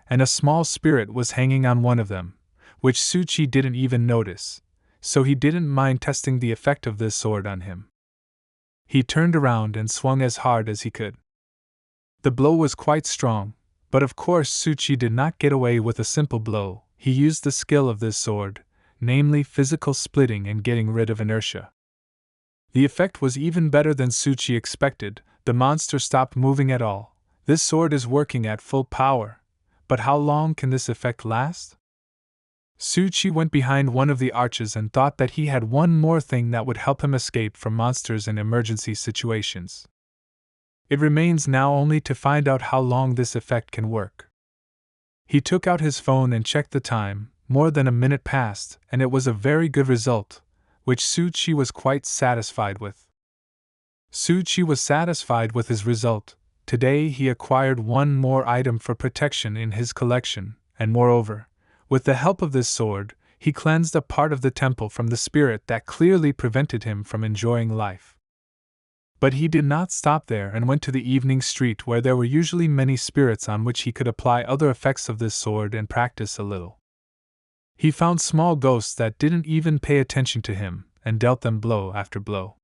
and a small spirit was hanging on one of them, which Suchi didn't even notice, so he didn't mind testing the effect of this sword on him. He turned around and swung as hard as he could. The blow was quite strong, but of course Suchi did not get away with a simple blow. He used the skill of this sword, namely physical splitting and getting rid of inertia. The effect was even better than Suchi expected. The monster stopped moving at all. This sword is working at full power, but how long can this effect last? Suchi went behind one of the arches and thought that he had one more thing that would help him escape from monsters in emergency situations. It remains now only to find out how long this effect can work. He took out his phone and checked the time. More than a minute passed, and it was a very good result, which Suchi was quite satisfied with. Suchi was satisfied with his result. Today he acquired one more item for protection in his collection, and moreover, with the help of this sword, he cleansed a part of the temple from the spirit that clearly prevented him from enjoying life. But he did not stop there and went to the evening street where there were usually many spirits on which he could apply other effects of this sword and practice a little. He found small ghosts that didn't even pay attention to him, and dealt them blow after blow.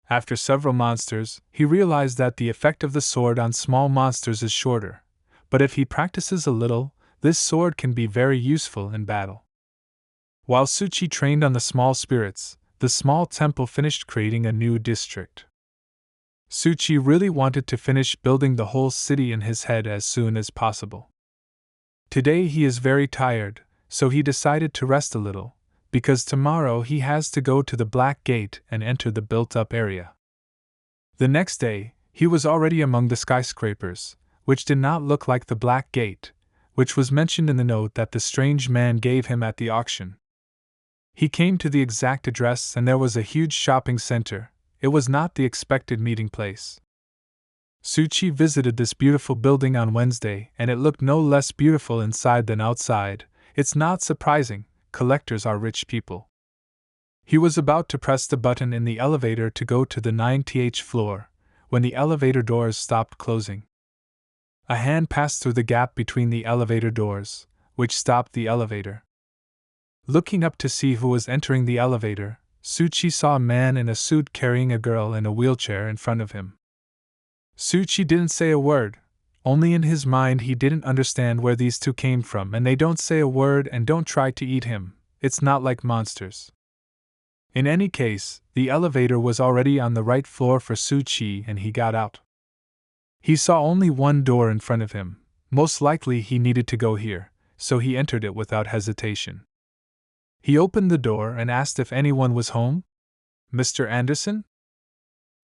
After several monsters, he realized that the effect of the sword on small monsters is shorter, but if he practices a little, this sword can be very useful in battle. While Suchi trained on the small spirits, the small temple finished creating a new district. Suchi really wanted to finish building the whole city in his head as soon as possible. Today he is very tired, so he decided to rest a little, because tomorrow he has to go to the Black Gate and enter the built-up area. The next day, he was already among the skyscrapers, which did not look like the Black Gate, which was mentioned in the note that the strange man gave him at the auction. He came to the exact address and there was a huge shopping center. It was not the expected meeting place. Suchi visited this beautiful building on Wednesday and it looked no less beautiful inside than outside. It's not surprising, collectors are rich people. He was about to press the button in the elevator to go to the 9th floor, when the elevator doors stopped closing. A hand passed through the gap between the elevator doors, which stopped the elevator. Looking up to see who was entering the elevator, Suchi saw a man in a suit carrying a girl in a wheelchair in front of him. Suchi didn't say a word, only in his mind he didn't understand where these two came from, and they don't say a word and don't try to eat him. It's not like monsters. In any case, the elevator was already on the right floor for Suchi and he got out. He saw only one door in front of him. Most likely he needed to go here, so he entered it without hesitation. He opened the door and asked if anyone was home. Mr. Anderson?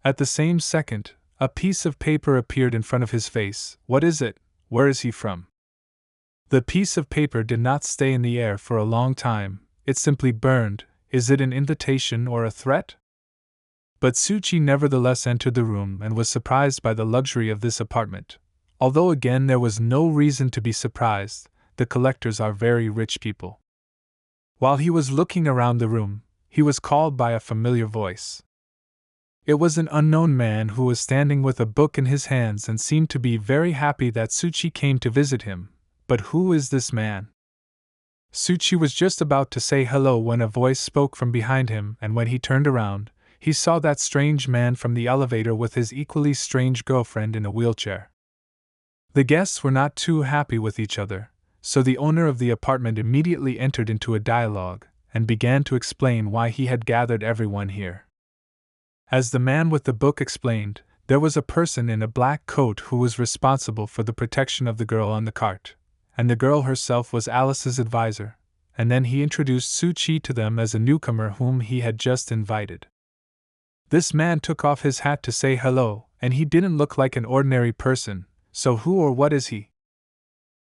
At the same second, a piece of paper appeared in front of his face. What is it? Where is he from? The piece of paper did not stay in the air for a long time, it simply burned. Is it an invitation or a threat? But Suchi nevertheless entered the room and was surprised by the luxury of this apartment. Although again there was no reason to be surprised, the collectors are very rich people. While he was looking around the room, he was called by a familiar voice. It was an unknown man who was standing with a book in his hands and seemed to be very happy that Suchi came to visit him. But who is this man? Suchi was just about to say hello when a voice spoke from behind him, and when he turned around, he saw that strange man from the elevator with his equally strange girlfriend in a wheelchair. The guests were not too happy with each other, so the owner of the apartment immediately entered into a dialogue and began to explain why he had gathered everyone here. As the man with the book explained, there was a person in a black coat who was responsible for the protection of the girl on the cart, and the girl herself was Alice's advisor, and then he introduced Suchi to them as a newcomer whom he had just invited. This man took off his hat to say hello, and he didn't look like an ordinary person, so who or what is he?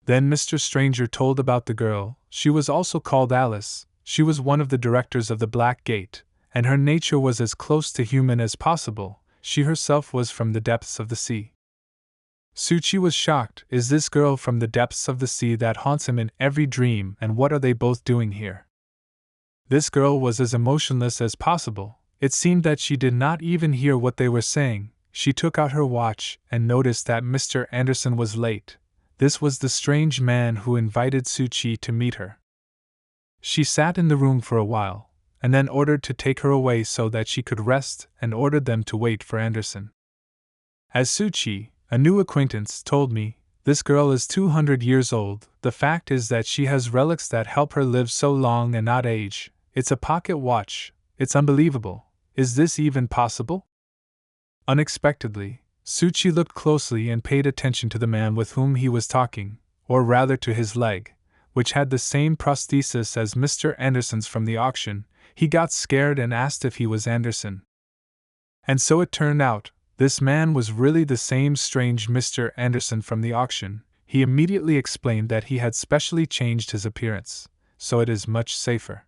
Then Mr. Stranger told about the girl. She was also called Alice. She was one of the directors of the Black Gate, and her nature was as close to human as possible. She herself was from the depths of the sea. Suchi was shocked. Is this girl from the depths of the sea that haunts him in every dream, and what are they both doing here? This girl was as emotionless as possible. It seemed that she did not even hear what they were saying. She took out her watch and noticed that Mr. Anderson was late. This was the strange man who invited Suchi to meet her. She sat in the room for a while, and then ordered to take her away so that she could rest, and ordered them to wait for Anderson. As Suchi, a new acquaintance, told me, this girl is 200 years old. The fact is that she has relics that help her live so long and not age. It's a pocket watch. It's unbelievable. Is this even possible? Unexpectedly, Suchi looked closely and paid attention to the man with whom he was talking, or rather to his leg, which had the same prosthesis as Mr. Anderson's from the auction. He got scared and asked if he was Anderson. And so it turned out, this man was really the same strange Mr. Anderson from the auction. He immediately explained that he had specially changed his appearance, so it is much safer.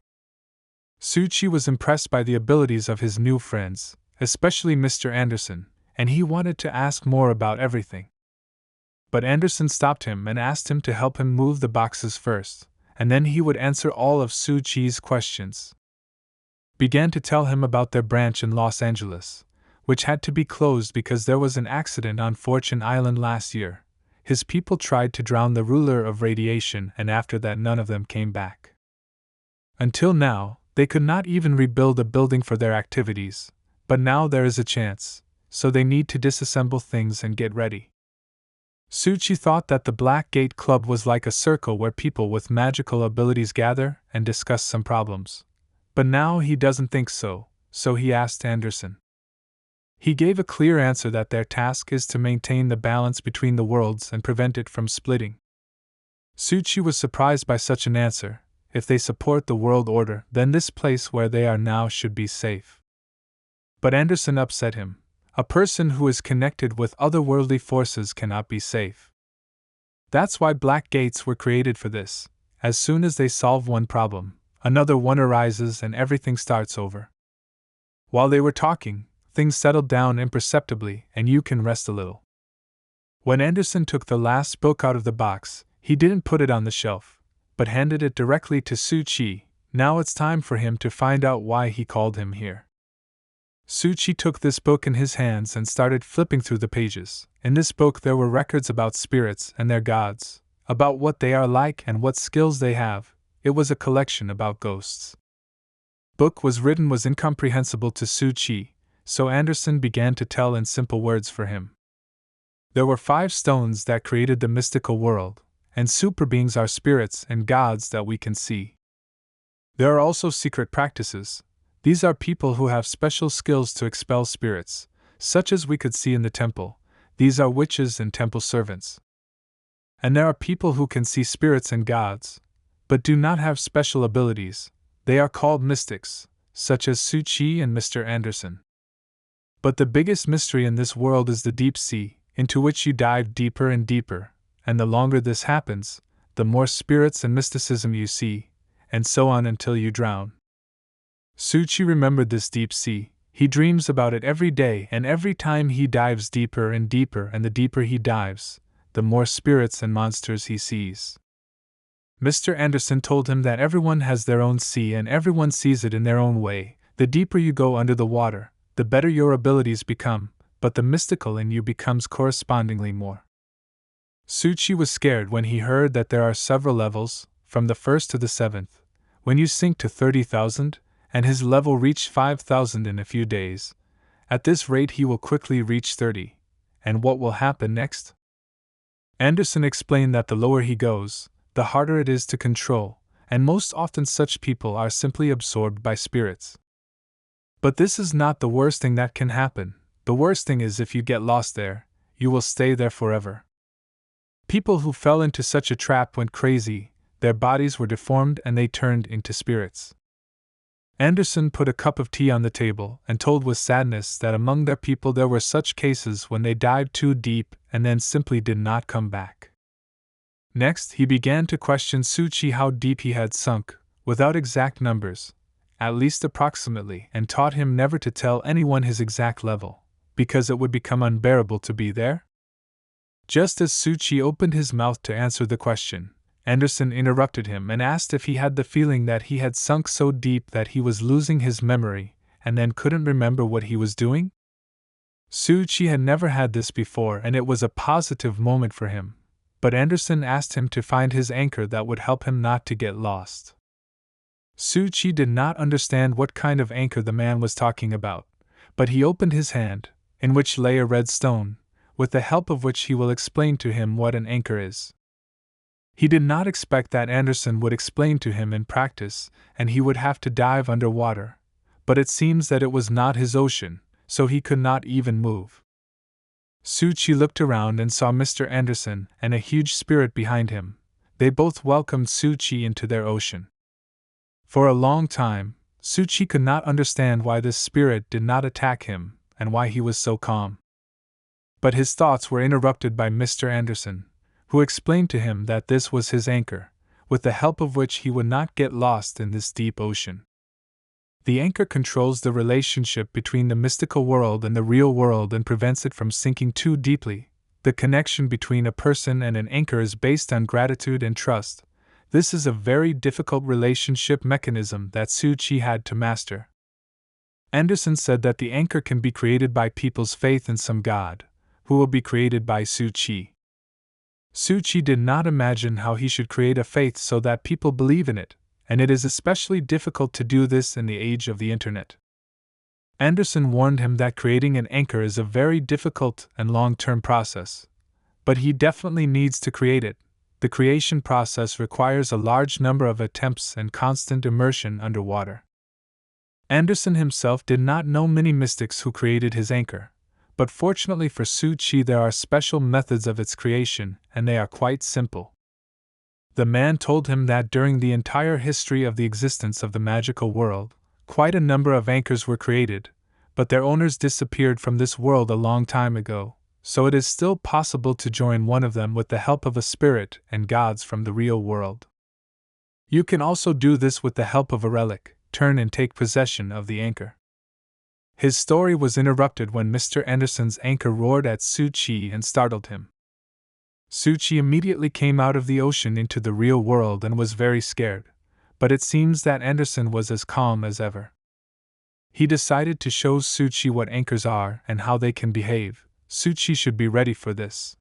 Suchi was impressed by the abilities of his new friends, especially Mr. Anderson, and he wanted to ask more about everything. But Anderson stopped him and asked him to help him move the boxes first, and then he would answer all of Suchi's questions. Began to tell him about their branch in Los Angeles, which had to be closed because there was an accident on Fortune Island last year. His people tried to drown the ruler of radiation, and after that none of them came back. Until now, they could not even rebuild a building for their activities, but now there is a chance, so they need to disassemble things and get ready. Suchi thought that the Black Gate Club was like a circle where people with magical abilities gather and discuss some problems. But now he doesn't think so, so he asked Anderson. He gave a clear answer that their task is to maintain the balance between the worlds and prevent it from splitting. Suchi was surprised by such an answer. If they support the world order, then this place where they are now should be safe. But Anderson upset him. A person who is connected with otherworldly forces cannot be safe. That's why Black Gates were created for this. As soon as they solve one problem, another one arises and everything starts over. While they were talking, things settled down imperceptibly and you can rest a little. When Anderson took the last book out of the box, he didn't put it on the shelf, but handed it directly to Suchi. Now it's time for him to find out why he called him here. Suchi took this book in his hands and started flipping through the pages. In this book there were records about spirits and their gods, about what they are like and what skills they have. It was a collection about ghosts. Book was written was incomprehensible to Suchi, so Anderson began to tell in simple words for him. There were 5 stones that created the mystical world, and super beings are spirits and gods that we can see. There are also secret practices. These are people who have special skills to expel spirits, such as we could see in the temple. These are witches and temple servants. And there are people who can see spirits and gods, but do not have special abilities. They are called mystics, such as Suchi and Mr. Anderson. But the biggest mystery in this world is the deep sea, into which you dive deeper and deeper, and the longer this happens, the more spirits and mysticism you see, and so on until you drown. Suchi remembered this deep sea. He dreams about it every day, and every time he dives deeper and deeper, and the deeper he dives, the more spirits and monsters he sees. Mr. Anderson told him that everyone has their own sea and everyone sees it in their own way. The deeper you go under the water, the better your abilities become, but the mystical in you becomes correspondingly more. Suchi was scared when he heard that there are several levels, from the first to the seventh. When you sink to 30,000, and his level reached 5,000 in a few days, at this rate he will quickly reach 30. And what will happen next? Anderson explained that the lower he goes, the harder it is to control, and most often such people are simply absorbed by spirits. But this is not the worst thing that can happen. The worst thing is if you get lost there, you will stay there forever. People who fell into such a trap went crazy, their bodies were deformed and they turned into spirits. Anderson put a cup of tea on the table and told with sadness that among their people there were such cases when they dived too deep and then simply did not come back. Next, he began to question Suchi how deep he had sunk, without exact numbers, at least approximately, and taught him never to tell anyone his exact level, because it would become unbearable to be there. Just as Suchi opened his mouth to answer the question, Anderson interrupted him and asked if he had the feeling that he had sunk so deep that he was losing his memory and then couldn't remember what he was doing? Suchi had never had this before and it was a positive moment for him, but Anderson asked him to find his anchor that would help him not to get lost. Suchi did not understand what kind of anchor the man was talking about, but he opened his hand, in which lay a red stone, with the help of which he will explain to him what an anchor is. He did not expect that Anderson would explain to him in practice, and he would have to dive under water, but it seems that it was not his ocean, so he could not even move. Suchi looked around and saw Mr. Anderson and a huge spirit behind him. They both welcomed Suchi into their ocean. For a long time, Suchi could not understand why this spirit did not attack him and why he was so calm. But his thoughts were interrupted by Mr. Anderson, who explained to him that this was his anchor, with the help of which he would not get lost in this deep ocean. The anchor controls the relationship between the mystical world and the real world and prevents it from sinking too deeply. The connection between a person and an anchor is based on gratitude and trust. This is a very difficult relationship mechanism that Suchi had to master. Anderson said that the anchor can be created by people's faith in some god, who will be created by Suchi. Suchi did not imagine how he should create a faith so that people believe in it, and it is especially difficult to do this in the age of the internet. Anderson warned him that creating an anchor is a very difficult and long-term process, but he definitely needs to create it. The creation process requires a large number of attempts and constant immersion underwater. Anderson himself did not know many mystics who created his anchor, but fortunately for Suchi there are special methods of its creation, and they are quite simple. The man told him that during the entire history of the existence of the magical world, quite a number of anchors were created, but their owners disappeared from this world a long time ago, so it is still possible to join one of them with the help of a spirit and gods from the real world. You can also do this with the help of a relic, turn and take possession of the anchor. His story was interrupted when Mr. Anderson's anchor roared at Suchi and startled him. Suchi immediately came out of the ocean into the real world and was very scared, but it seems that Anderson was as calm as ever. He decided to show Suchi what anchors are and how they can behave. Suchi should be ready for this.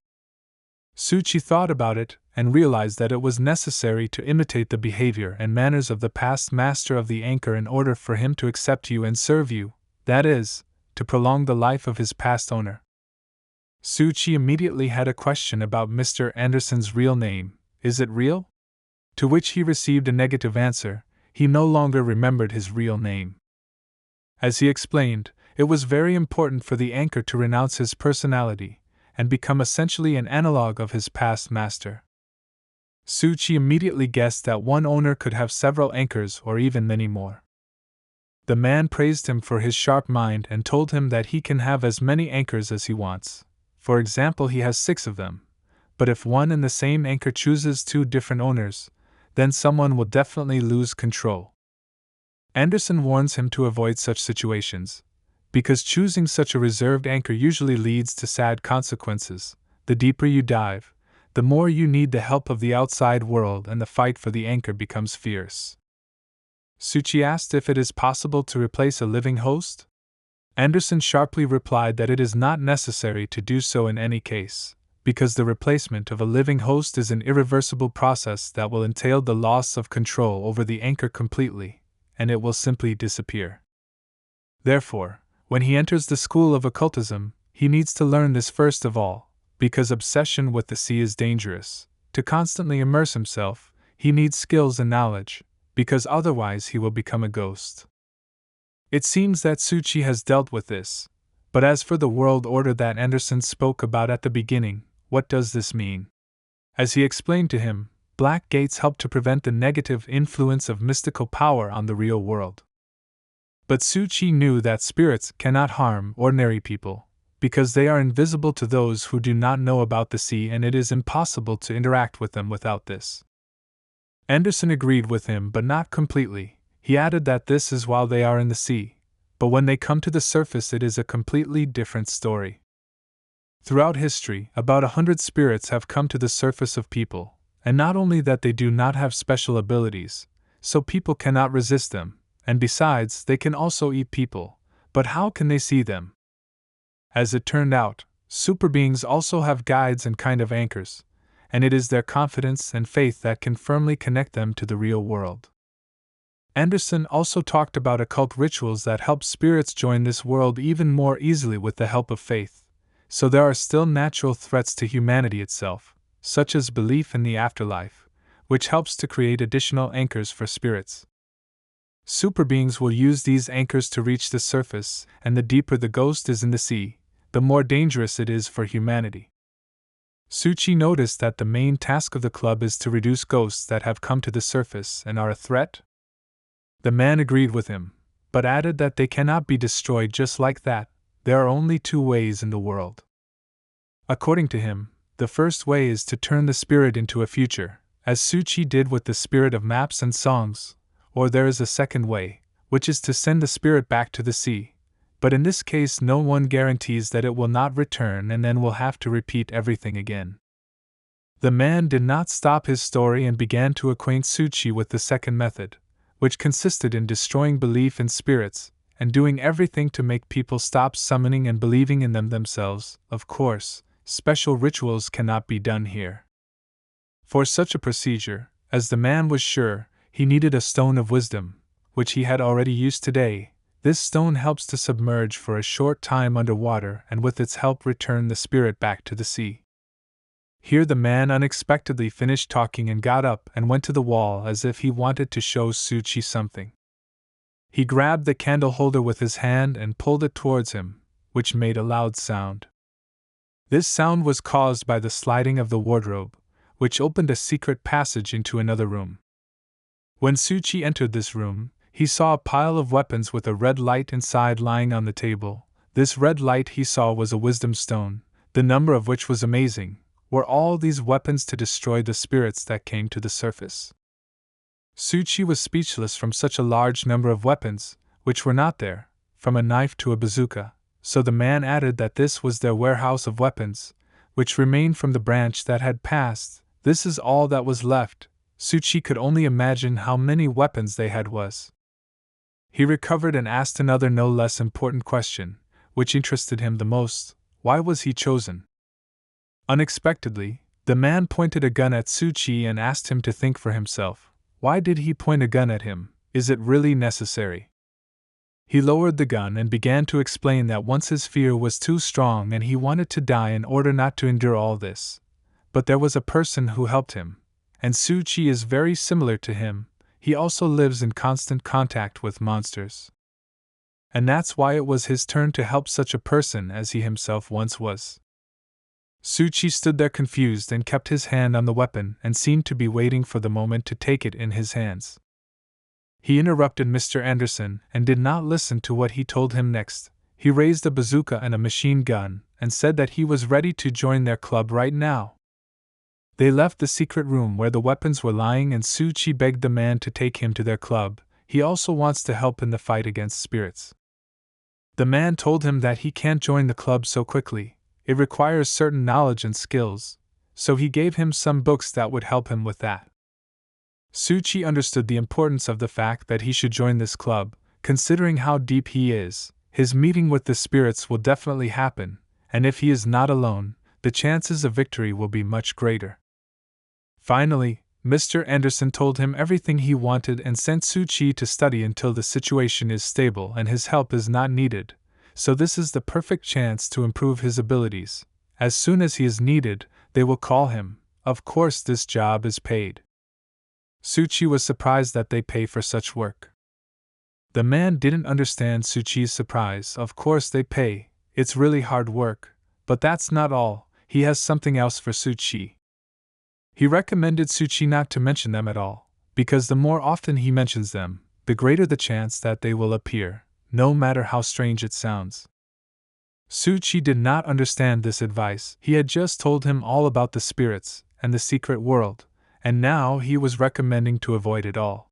Suchi thought about it and realized that it was necessary to imitate the behavior and manners of the past master of the anchor in order for him to accept you and serve you. That is, to prolong the life of his past owner. Suchi immediately had a question about Mr. Anderson's real name. Is it real? To which he received a negative answer. He no longer remembered his real name. As he explained, it was very important for the anchor to renounce his personality and become essentially an analog of his past master. Suchi immediately guessed that one owner could have several anchors or even many more. The man praised him for his sharp mind and told him that he can have as many anchors as he wants. For example, he has 6 of them, but if one and the same anchor chooses 2 different owners, then someone will definitely lose control. Anderson warns him to avoid such situations, because choosing such a reserved anchor usually leads to sad consequences. The deeper you dive, the more you need the help of the outside world and the fight for the anchor becomes fierce. Suchi asked if it is possible to replace a living host. Anderson sharply replied that it is not necessary to do so in any case, because the replacement of a living host is an irreversible process that will entail the loss of control over the anchor completely, and it will simply disappear. Therefore, when he enters the school of occultism, he needs to learn this first of all, because obsession with the sea is dangerous. To constantly immerse himself, he needs skills and knowledge, because otherwise he will become a ghost. It seems that Tsuchi has dealt with this, but as for the world order that Anderson spoke about at the beginning, what does this mean? As he explained to him, black gates help to prevent the negative influence of mystical power on the real world. But Tsuchi knew that spirits cannot harm ordinary people, because they are invisible to those who do not know about the sea, and it is impossible to interact with them without this. Anderson agreed with him, but not completely. He added that this is while they are in the sea, but when they come to the surface it is a completely different story. Throughout history, about 100 spirits have come to the surface of people, and not only that, they do not have special abilities, so people cannot resist them, and besides, they can also eat people, but how can they see them? As it turned out, superbeings also have guides and kind of anchors, and it is their confidence and faith that can firmly connect them to the real world. Anderson also talked about occult rituals that help spirits join this world even more easily with the help of faith, so there are still natural threats to humanity itself, such as belief in the afterlife, which helps to create additional anchors for spirits. Superbeings will use these anchors to reach the surface, and the deeper the ghost is in the sea, the more dangerous it is for humanity. Tsuchi noticed that the main task of the club is to reduce ghosts that have come to the surface and are a threat. The man agreed with him, but added that they cannot be destroyed just like that. There are only two ways in the world. According to him, the first way is to turn the spirit into a future, as Tsuchi did with the spirit of maps and songs, or there is a second way, which is to send the spirit back to the sea, but in this case no one guarantees that it will not return and then will have to repeat everything again. The man did not stop his story and began to acquaint Tsuchi with the second method, which consisted in destroying belief in spirits, and doing everything to make people stop summoning and believing in them themselves. Of course, special rituals cannot be done here. For such a procedure, as the man was sure, he needed a stone of wisdom, which he had already used today. This stone helps to submerge for a short time underwater and with its help return the spirit back to the sea. Here the man unexpectedly finished talking and got up and went to the wall as if he wanted to show Tsuchi something. He grabbed the candle holder with his hand and pulled it towards him, which made a loud sound. This sound was caused by the sliding of the wardrobe, which opened a secret passage into another room. When Tsuchi entered this room, he saw a pile of weapons with a red light inside lying on the table. This red light he saw was a wisdom stone, the number of which was amazing. Were all these weapons to destroy the spirits that came to the surface? Tsuchi was speechless from such a large number of weapons, which were not there, from a knife to a bazooka, so the man added that this was their warehouse of weapons, which remained from the branch that had passed. This is all that was left. Tsuchi could only imagine how many weapons they had was. He recovered and asked another no less important question, which interested him the most: why was he chosen? Unexpectedly, the man pointed a gun at Tsuchi and asked him to think for himself. Why did he point a gun at him? Is it really necessary? He lowered the gun and began to explain that once his fear was too strong and he wanted to die in order not to endure all this. But there was a person who helped him, and Tsuchi is very similar to him. He also lives in constant contact with monsters. And that's why it was his turn to help such a person as he himself once was. Tsuchi stood there confused and kept his hand on the weapon and seemed to be waiting for the moment to take it in his hands. He interrupted Mr. Anderson and did not listen to what he told him next. He raised a bazooka and a machine gun and said that he was ready to join their club right now. They left the secret room where the weapons were lying and Tsuchi begged the man to take him to their club. He also wants to help in the fight against spirits. The man told him that he can't join the club so quickly. It requires certain knowledge and skills, so he gave him some books that would help him with that. Tsuchi understood the importance of the fact that he should join this club, considering how deep he is. his meeting with the spirits will definitely happen, and if he is not alone, the chances of victory will be much greater. Finally, Mr. Anderson told him everything he wanted and sent Su-Chi to study until the situation is stable and his help is not needed, so this is the perfect chance to improve his abilities. As soon as he is needed, they will call him. Of course, this job is paid. Su-Chi was surprised that they pay for such work. The man didn't understand Su-Chi's surprise. Of course they pay, it's really hard work, but that's not all, he has something else for Su-Chi. He recommended Su-Chi not to mention them at all, because the more often he mentions them, the greater the chance that they will appear, no matter how strange it sounds. Su-Chi did not understand this advice. He had just told him all about the spirits and the secret world, and now he was recommending to avoid it all.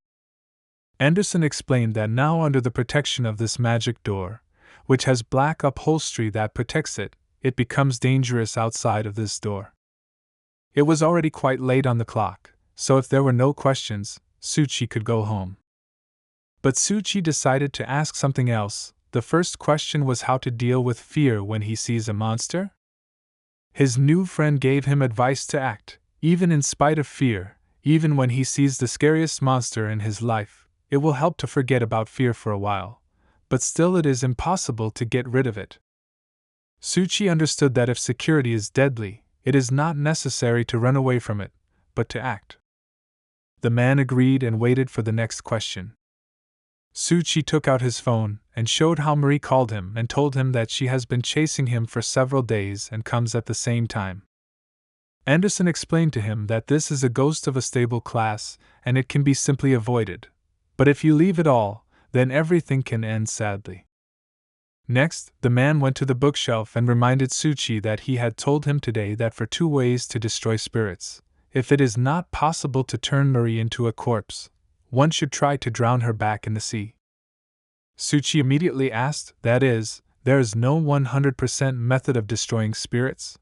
Anderson explained that now under the protection of this magic door, which has black upholstery that protects it, it becomes dangerous outside of this door. It was already quite late on the clock, so if there were no questions, Su-Chi could go home. But Su-Chi decided to ask something else. The first question was how to deal with fear when he sees a monster. His new friend gave him advice to act, even in spite of fear, even when he sees the scariest monster in his life. It will help to forget about fear for a while, but still it is impossible to get rid of it. Su-Chi understood that if security is deadly, it is not necessary to run away from it, but to act. The man agreed and waited for the next question. Su-Chi took out his phone and showed how Marie called him and told him that she has been chasing him for several days and comes at the same time. Anderson explained to him that this is a ghost of a stable class and it can be simply avoided, but if you leave it all, then everything can end sadly. Next, the man went to the bookshelf and reminded Su-Chi that he had told him today that for 2 ways to destroy spirits, if it is not possible to turn Marie into a corpse, one should try to drown her back in the sea. Su-Chi immediately asked, that is, there is no 100% method of destroying spirits?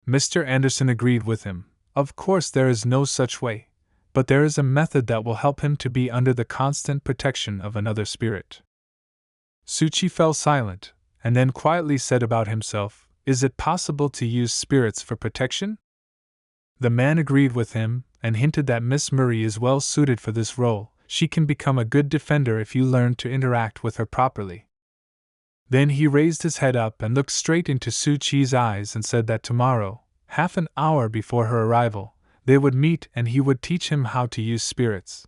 Mr. Anderson agreed with him. Of course there is no such way, but there is a method that will help him to be under the constant protection of another spirit. Su-Chi fell silent, and then quietly said about himself, is it possible to use spirits for protection? The man agreed with him, and hinted that Miss Marie is well suited for this role. She can become a good defender if you learn to interact with her properly. Then he raised his head up and looked straight into Su-Chi's eyes and said that tomorrow, half an hour before her arrival, they would meet and he would teach him how to use spirits.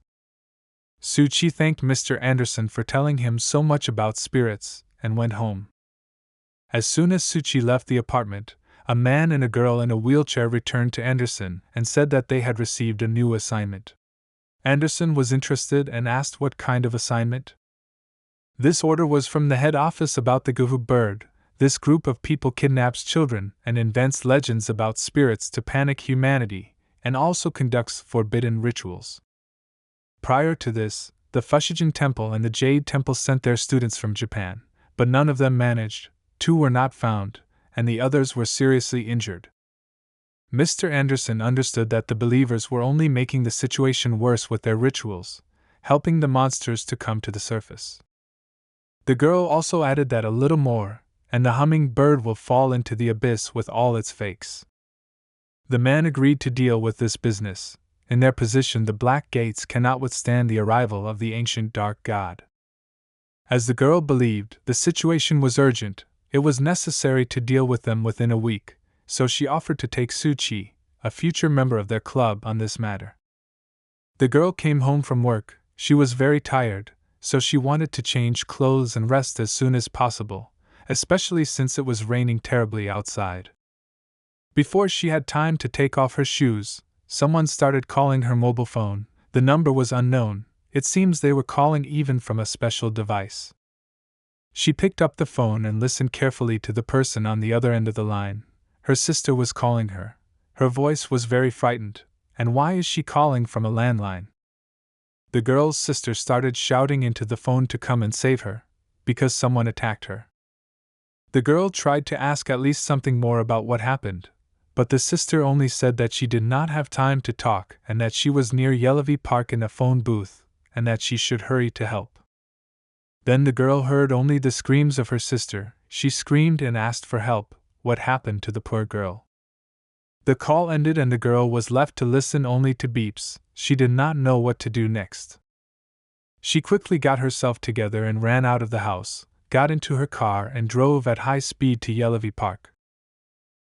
Su-Chi thanked Mr. Anderson for telling him so much about spirits, and went home. As soon as Su-Chi left the apartment, a man and a girl in a wheelchair returned to Anderson and said that they had received a new assignment. Anderson was interested and asked what kind of assignment. This order was from the head office about the Hummingbird. This group of people kidnaps children and invents legends about spirits to panic humanity, and also conducts forbidden rituals. Prior to this, the Fushijin Temple and the Jade Temple sent their students from Japan, but none of them managed, 2 were not found, and the others were seriously injured. Mr. Anderson understood that the believers were only making the situation worse with their rituals, helping the monsters to come to the surface. The girl also added that a little more, and the Hummingbird will fall into the abyss with all its fakes. The man agreed to deal with this business. In their position, the Black Gates cannot withstand the arrival of the ancient dark god. As the girl believed the situation was urgent, it was necessary to deal with them within a week, so she offered to take Su-Chi, a future member of their club, on this matter. The girl came home from work. She was very tired, so she wanted to change clothes and rest as soon as possible, especially since it was raining terribly outside. Before she had time to take off her shoes, someone started calling her mobile phone. The number was unknown. It seems they were calling even from a special device. She picked up the phone and listened carefully to the person on the other end of the line. Her sister was calling her. Her voice was very frightened. And why is she calling from a landline? The girl's sister started shouting into the phone to come and save her, because someone attacked her. The girl tried to ask at least something more about what happened, but the sister only said that she did not have time to talk and that she was near Yellowview Park in a phone booth, and that she should hurry to help. Then the girl heard only the screams of her sister. She screamed and asked for help. What happened to the poor girl? The call ended and the girl was left to listen only to beeps. She did not know what to do next. She quickly got herself together and ran out of the house, got into her car and drove at high speed to Yellowview Park.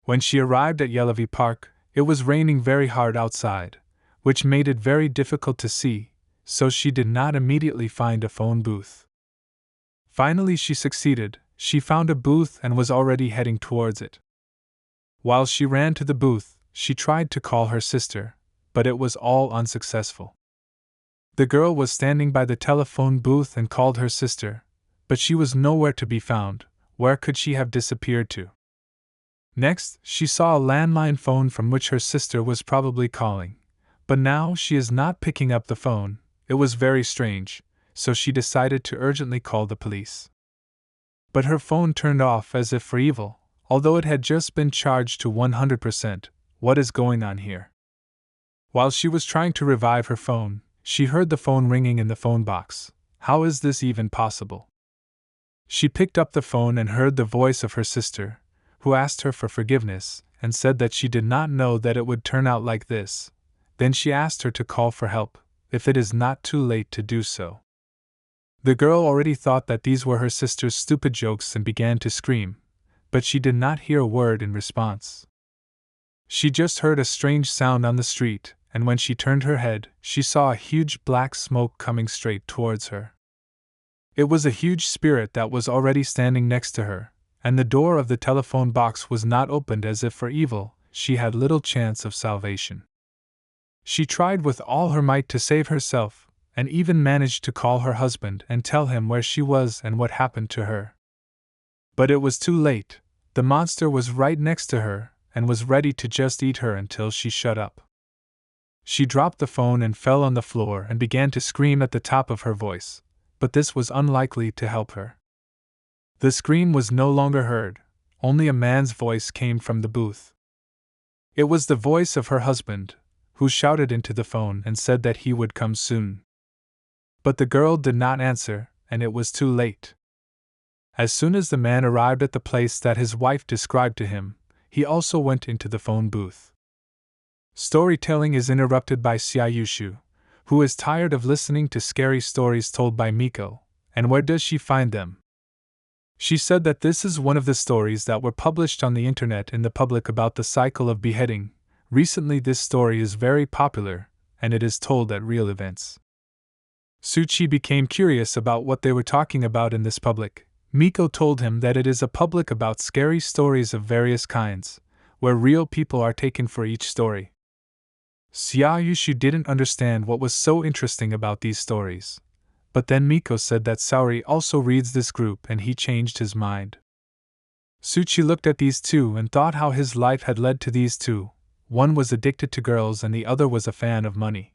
When she arrived at Yellowview Park, it was raining very hard outside, which made it very difficult to see, so she did not immediately find a phone booth. Finally she succeeded. She found a booth and was already heading towards it. While she ran to the booth, she tried to call her sister, but it was all unsuccessful. The girl was standing by the telephone booth and called her sister, but she was nowhere to be found. Where could she have disappeared to? Next, she saw a landline phone from which her sister was probably calling, but now she is not picking up the phone. It was very strange, so she decided to urgently call the police. But her phone turned off as if for evil, although it had just been charged to 100%. What is going on here? While she was trying to revive her phone, she heard the phone ringing in the phone box. How is this even possible? She picked up the phone and heard the voice of her sister, who asked her for forgiveness and said that she did not know that it would turn out like this. Then she asked her to call for help, if it is not too late to do so. The girl already thought that these were her sister's stupid jokes and began to scream, but she did not hear a word in response. She just heard a strange sound on the street, and when she turned her head, she saw a huge black smoke coming straight towards her. It was a huge spirit that was already standing next to her, and the door of the telephone box was not opened as if for evil. She had little chance of salvation. She tried with all her might to save herself, and even managed to call her husband and tell him where she was and what happened to her. But it was too late. The monster was right next to her and was ready to just eat her until she shut up. She dropped the phone and fell on the floor and began to scream at the top of her voice, but this was unlikely to help her. The scream was no longer heard, only a man's voice came from the booth. It was the voice of her husband, who shouted into the phone and said that he would come soon. But the girl did not answer, and it was too late. As soon as the man arrived at the place that his wife described to him, he also went into the phone booth. Storytelling is interrupted by Xiaoyushu, who is tired of listening to scary stories told by Miko. And where does she find them? She said that this is one of the stories that were published on the internet in the public about the cycle of beheading. Recently this story is very popular, and it is told at real events. Suchi became curious about what they were talking about in this public. Miko told him that it is a public about scary stories of various kinds, where real people are taken for each story. Xiaoyushu didn't understand what was so interesting about these stories. But then Miko said that Saori also reads this group and he changed his mind. Suchi looked at these two and thought how his life had led to these two. One was addicted to girls and the other was a fan of money.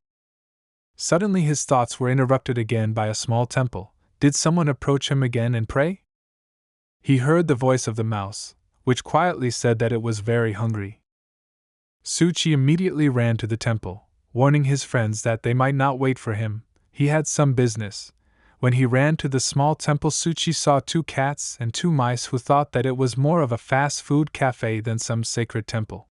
Suddenly his thoughts were interrupted again by a small temple. Did someone approach him again and pray? He heard the voice of the mouse, which quietly said that it was very hungry. Suchi immediately ran to the temple, warning his friends that they might not wait for him. He had some business. When he ran to the small temple, Suchi saw 2 cats and 2 mice who thought that it was more of a fast food cafe than some sacred temple.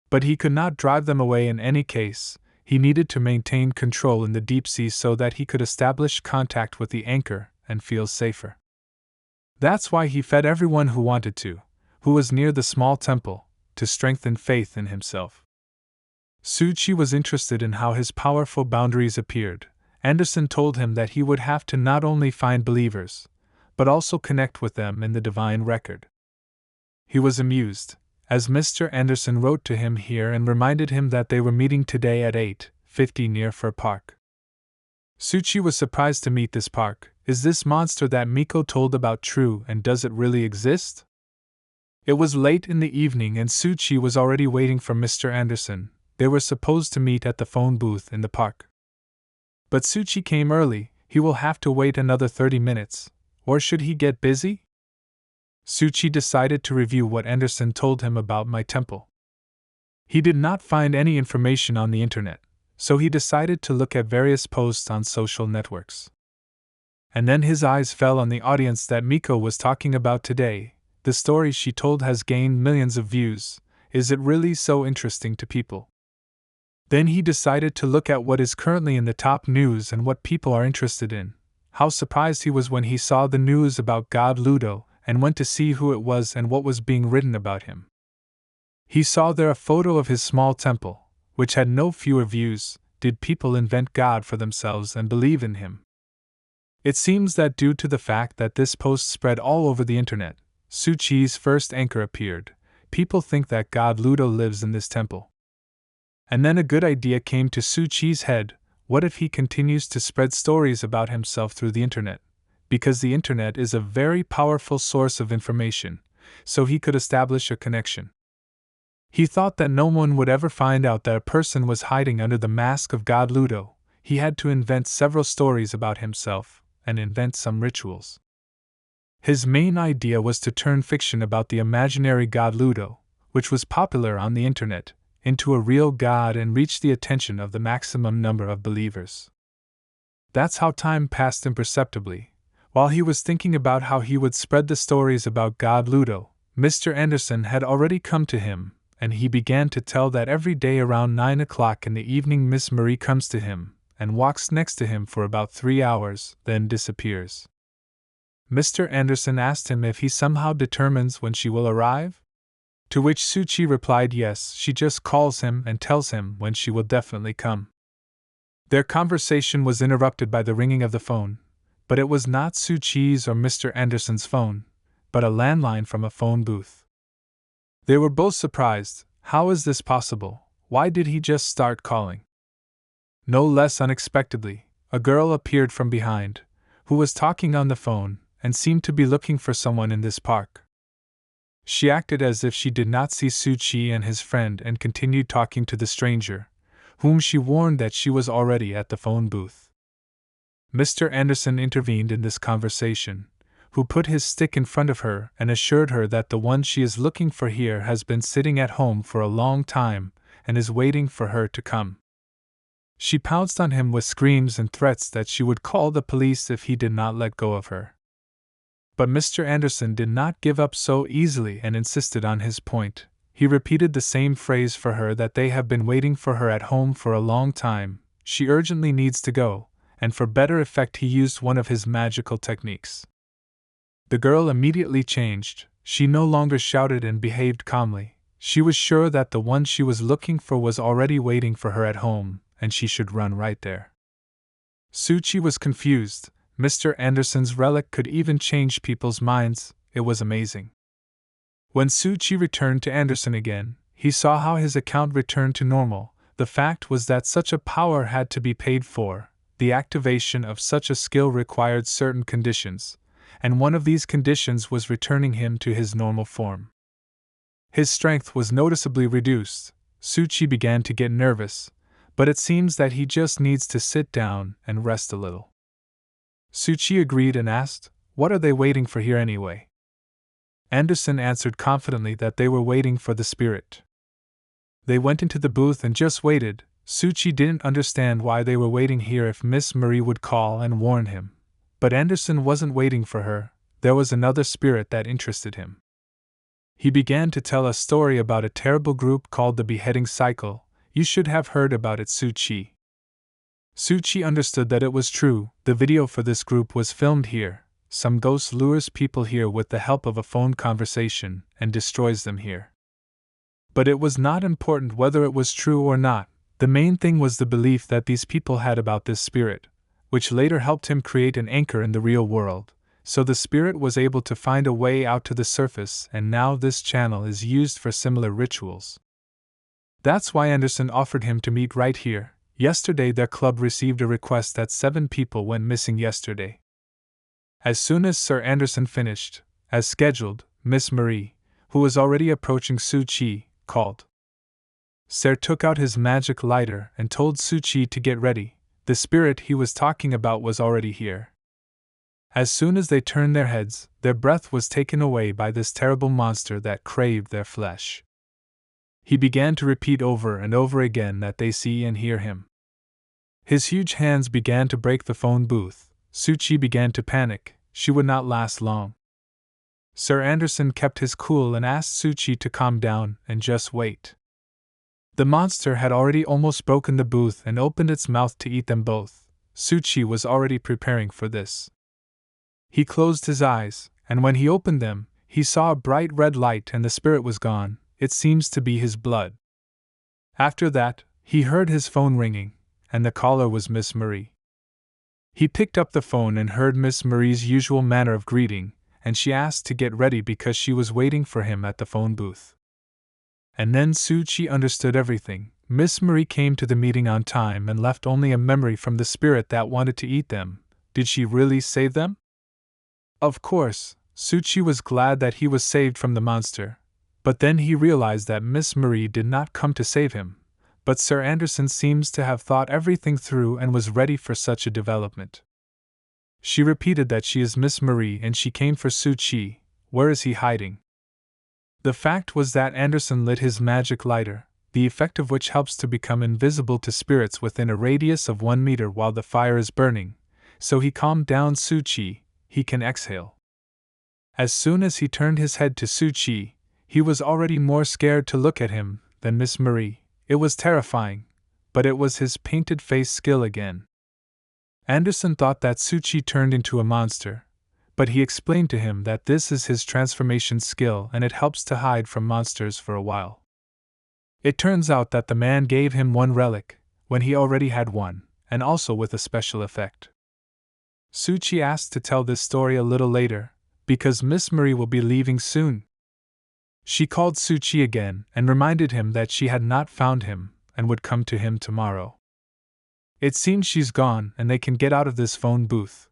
But he could not drive them away in any case. He needed to maintain control in the deep sea so that he could establish contact with the anchor and feel safer. That's why he fed everyone who wanted to, who was near the small temple, to strengthen faith in himself. Suchi was interested in how his powerful boundaries appeared. Anderson told him that he would have to not only find believers, but also connect with them in the divine record. He was amused, as Mr. Anderson wrote to him here and reminded him that they were meeting today at 8:50 near Fur Park. Suchi was surprised to meet this park. Is this monster that Miko told about true, and does it really exist? It was late in the evening and Suchi was already waiting for Mr. Anderson. They were supposed to meet at the phone booth in the park. But Suchi came early. He will have to wait another 30 minutes. Or should he get busy? Suchi decided to review what Anderson told him about my temple. He did not find any information on the internet, so he decided to look at various posts on social networks. And then his eyes fell on the audience that Miko was talking about today. The story she told has gained millions of views. Is it really so interesting to people? Then he decided to look at what is currently in the top news and what people are interested in. How surprised he was when he saw the news about God Ludo and went to see who it was and what was being written about him. He saw there a photo of his small temple, which had no fewer views. Did people invent God for themselves and believe in him? It seems that due to the fact that this post spread all over the internet, Suchi's first anchor appeared. People think that God Ludo lives in this temple. And then a good idea came to Suchi's head. What if he continues to spread stories about himself through the internet? Because the internet is a very powerful source of information, so he could establish a connection. He thought that no one would ever find out that a person was hiding under the mask of God Ludo. He had to invent several stories about himself, and invent some rituals. His main idea was to turn fiction about the imaginary god Ludo, which was popular on the internet, into a real god and reach the attention of the maximum number of believers. That's how time passed imperceptibly. While he was thinking about how he would spread the stories about god Ludo, Mr. Anderson had already come to him, and he began to tell that every day around 9 o'clock in the evening Miss Marie comes to him, and walks next to him for about 3 hours, then disappears. Mr. Anderson asked him if he somehow determines when she will arrive? To which Suchi replied yes, she just calls him and tells him when she will definitely come. Their conversation was interrupted by the ringing of the phone, but it was not Suchi's or Mr. Anderson's phone, but a landline from a phone booth. They were both surprised. How is this possible? Why did he just start calling? No less unexpectedly, a girl appeared from behind, who was talking on the phone, and seemed to be looking for someone in this park. She acted as if she did not see Suchi and his friend and continued talking to the stranger, whom she warned that she was already at the phone booth. Mr. Anderson intervened in this conversation, who put his stick in front of her and assured her that the one she is looking for here has been sitting at home for a long time and is waiting for her to come. She pounced on him with screams and threats that she would call the police if he did not let go of her. But Mr. Anderson did not give up so easily and insisted on his point. He repeated the same phrase for her that they have been waiting for her at home for a long time. She urgently needs to go, and for better effect he used one of his magical techniques. The girl immediately changed. She no longer shouted and behaved calmly. She was sure that the one she was looking for was already waiting for her at home, and she should run right there. Suchi was confused. Mr. Anderson's relic could even change people's minds. It was amazing. When Suchi returned to Anderson again, he saw how his account returned to normal. The fact was that such a power had to be paid for. The activation of such a skill required certain conditions, and one of these conditions was returning him to his normal form. His strength was noticeably reduced. Suchi began to get nervous, but it seems that he just needs to sit down and rest a little. Suchi agreed and asked, "What are they waiting for here anyway?" Anderson answered confidently that they were waiting for the spirit. They went into the booth and just waited. Suchi didn't understand why they were waiting here if Miss Marie would call and warn him. But Anderson wasn't waiting for her. There was another spirit that interested him. He began to tell a story about a terrible group called the Beheading Cycle. You should have heard about it, Suchi. Suchi understood that it was true. The video for this group was filmed here. Some ghost lures people here with the help of a phone conversation and destroys them here. But it was not important whether it was true or not. The main thing was the belief that these people had about this spirit, which later helped him create an anchor in the real world. So the spirit was able to find a way out to the surface, and now this channel is used for similar rituals. That's why Anderson offered him to meet right here. Yesterday their club received a request that 7 people went missing yesterday. As soon as Sir Anderson finished, as scheduled, Miss Marie, who was already approaching Suchi, called. Sir took out his magic lighter and told Suchi to get ready. The spirit he was talking about was already here. As soon as they turned their heads, their breath was taken away by this terrible monster that craved their flesh. He began to repeat over and over again that they see and hear him. His huge hands began to break the phone booth. Suchi began to panic. She would not last long. Sir Anderson kept his cool and asked Suchi to calm down and just wait. The monster had already almost broken the booth and opened its mouth to eat them both. Suchi was already preparing for this. He closed his eyes, and when he opened them, he saw a bright red light and the spirit was gone. It seems to be his blood. After that, he heard his phone ringing, and the caller was Miss Marie. He picked up the phone and heard Miss Marie's usual manner of greeting, and she asked to get ready because she was waiting for him at the phone booth. And then Suchi understood everything. Miss Marie came to the meeting on time and left only a memory from the spirit that wanted to eat them. Did she really save them? Of course, Suchi was glad that he was saved from the monster, but then he realized that Miss Marie did not come to save him. But Sir Anderson seems to have thought everything through and was ready for such a development. She repeated that she is Miss Marie and she came for Suchi. Where is he hiding? The fact was that Anderson lit his magic lighter, the effect of which helps to become invisible to spirits within a radius of 1 meter while the fire is burning, so he calmed down Suchi. He can exhale. As soon as he turned his head to Suchi, he was already more scared to look at him than Miss Marie. It was terrifying, but it was his painted face skill again. Anderson thought that Suchi turned into a monster, but he explained to him that this is his transformation skill and it helps to hide from monsters for a while. It turns out that the man gave him one relic, when he already had one, and also with a special effect. Suchi asked to tell this story a little later, because Miss Marie will be leaving soon. She called Suchi again and reminded him that she had not found him and would come to him tomorrow. It seems she's gone and they can get out of this phone booth.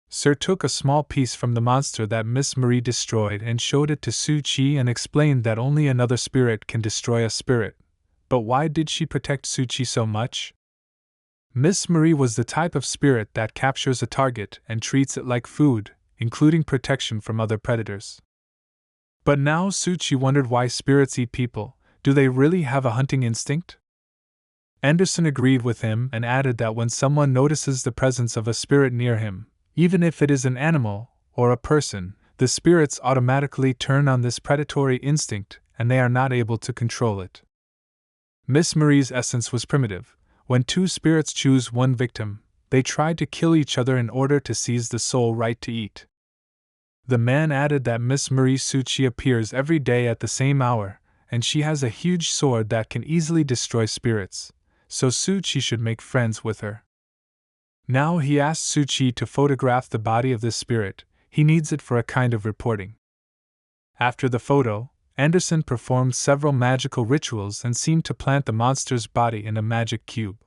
Sir took a small piece from the monster that Miss Marie destroyed and showed it to Suchi and explained that only another spirit can destroy a spirit. But why did she protect Suchi so much? Miss Marie was the type of spirit that captures a target and treats it like food, including protection from other predators. But now Suchi wondered why spirits eat people. Do they really have a hunting instinct? Anderson agreed with him and added that when someone notices the presence of a spirit near him, even if it is an animal or a person, the spirits automatically turn on this predatory instinct and they are not able to control it. Miss Marie's essence was primitive. When two spirits choose one victim, they try to kill each other in order to seize the sole right to eat. The man added that Miss Marie Suchi appears every day at the same hour, and she has a huge sword that can easily destroy spirits, so Suchi should make friends with her. Now he asked Suchi to photograph the body of this spirit. He needs it for a kind of reporting. After the photo, Anderson performed several magical rituals and seemed to plant the monster's body in a magic cube.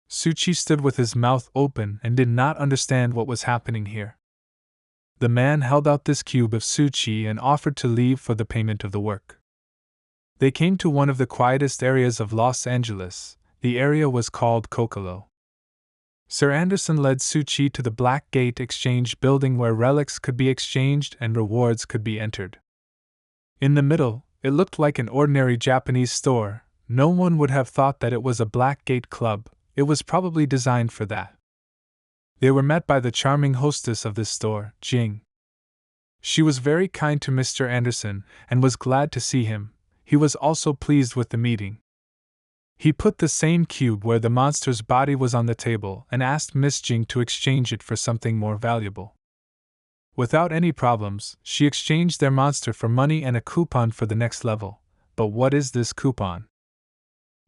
Suchi stood with his mouth open and did not understand what was happening here. The man held out this cube of Suchi and offered to leave for the payment of the work. They came to one of the quietest areas of Los Angeles. The area was called Kokolo. Sir Anderson led Suchi to the Black Gate Exchange building where relics could be exchanged and rewards could be entered. In the middle, it looked like an ordinary Japanese store. No one would have thought that it was a Black Gate club. It was probably designed for that. They were met by the charming hostess of this store, Jing. She was very kind to Mr. Anderson and was glad to see him. He was also pleased with the meeting. He put the same cube where the monster's body was on the table and asked Miss Jing to exchange it for something more valuable. Without any problems, she exchanged their monster for money and a coupon for the next level. But what is this coupon?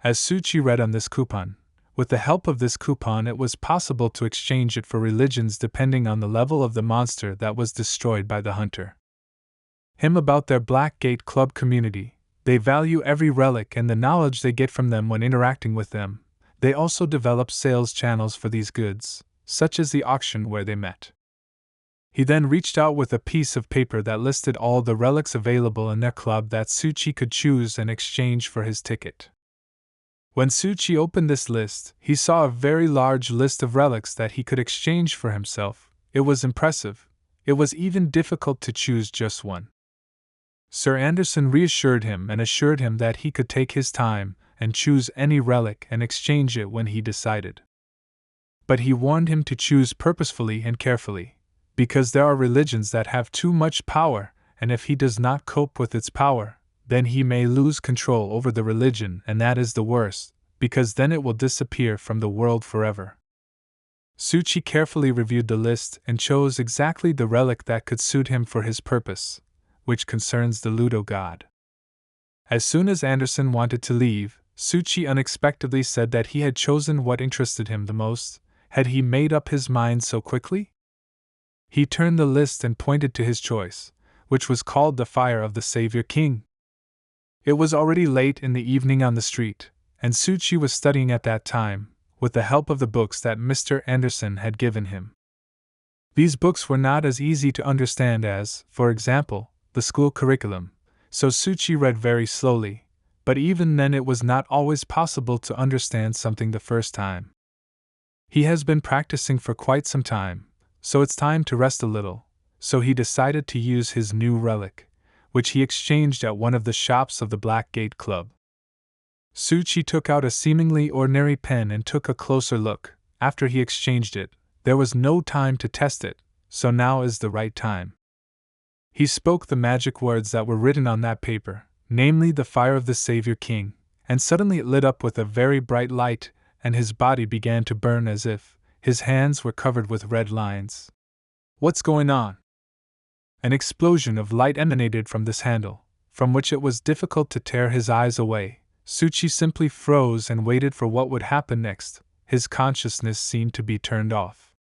As Suchi read on this coupon, with the help of this coupon it was possible to exchange it for religions depending on the level of the monster that was destroyed by the hunter. Him about their Black Gate Club community. They value every relic and the knowledge they get from them when interacting with them. They also develop sales channels for these goods, such as the auction where they met. He then reached out with a piece of paper that listed all the relics available in their club that Suchi could choose and exchange for his ticket. When Suchi opened this list, he saw a very large list of relics that he could exchange for himself. It was impressive. It was even difficult to choose just one. Sir Anderson reassured him and assured him that he could take his time and choose any relic and exchange it when he decided. but he warned him to choose purposefully and carefully, because there are religions that have too much power, and if he does not cope with its power, then he may lose control over the religion, and that is the worst, because then it will disappear from the world forever. Tsuchi carefully reviewed the list and chose exactly the relic that could suit him for his purpose, which concerns the Ludo god. As soon as Anderson wanted to leave, Tsuchi unexpectedly said that he had chosen what interested him the most. Had he made up his mind so quickly? He turned the list and pointed to his choice, which was called the Fire of the Savior King. It was already late in the evening on the street, and Tsuchi was studying at that time, with the help of the books that Mr. Anderson had given him. These books were not as easy to understand as, for example, the school curriculum, so Tsuchi read very slowly, but even then it was not always possible to understand something the first time. He has been practicing for quite some time, so it's time to rest a little, so he decided to use his new relic, which he exchanged at one of the shops of the Black Gate Club. Tsuchi took out a seemingly ordinary pen and took a closer look. After he exchanged it, there was no time to test it, so now is the right time. He spoke the magic words that were written on that paper, namely the Fire of the Savior King, and suddenly it lit up with a very bright light, and his body began to burn as if his hands were covered with red lines. What's going on? An explosion of light emanated from this handle, from which it was difficult to tear his eyes away. Tsuchi simply froze and waited for what would happen next. His consciousness seemed to be turned off.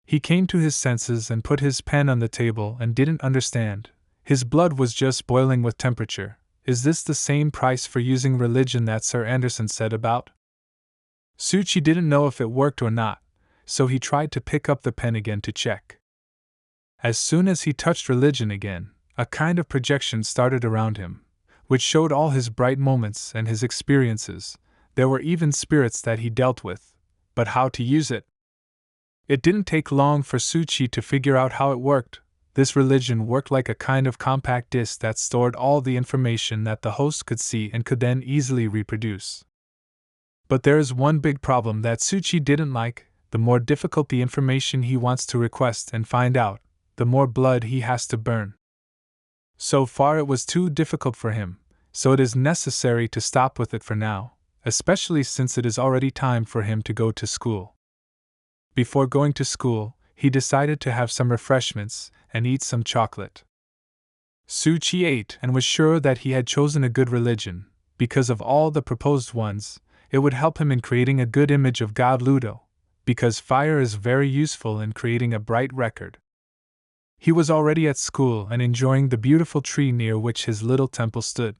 He came to his senses and put his pen on the table and didn't understand. His blood was just boiling with temperature. Is this the same price for using religion that Sir Anderson said about? Tsuchi didn't know if it worked or not, so he tried to pick up the pen again to check. As soon as he touched religion again, a kind of projection started around him, which showed all his bright moments and his experiences. There were even spirits that he dealt with, but how to use it? It didn't take long for Tsuchi to figure out how it worked. This religion worked like a kind of compact disc that stored all the information that the host could see and could then easily reproduce. But there is one big problem that Tsuchi didn't like. The more difficult the information he wants to request and find out, the more blood he has to burn. So far it was too difficult for him, so it is necessary to stop with it for now, especially since it is already time for him to go to school. Before going to school, he decided to have some refreshments and eat some chocolate. Tsuchi ate and was sure that he had chosen a good religion. Because of all the proposed ones, it would help him in creating a good image of God Ludo, because fire is very useful in creating a bright record. He was already at school and enjoying the beautiful tree near which his little temple stood.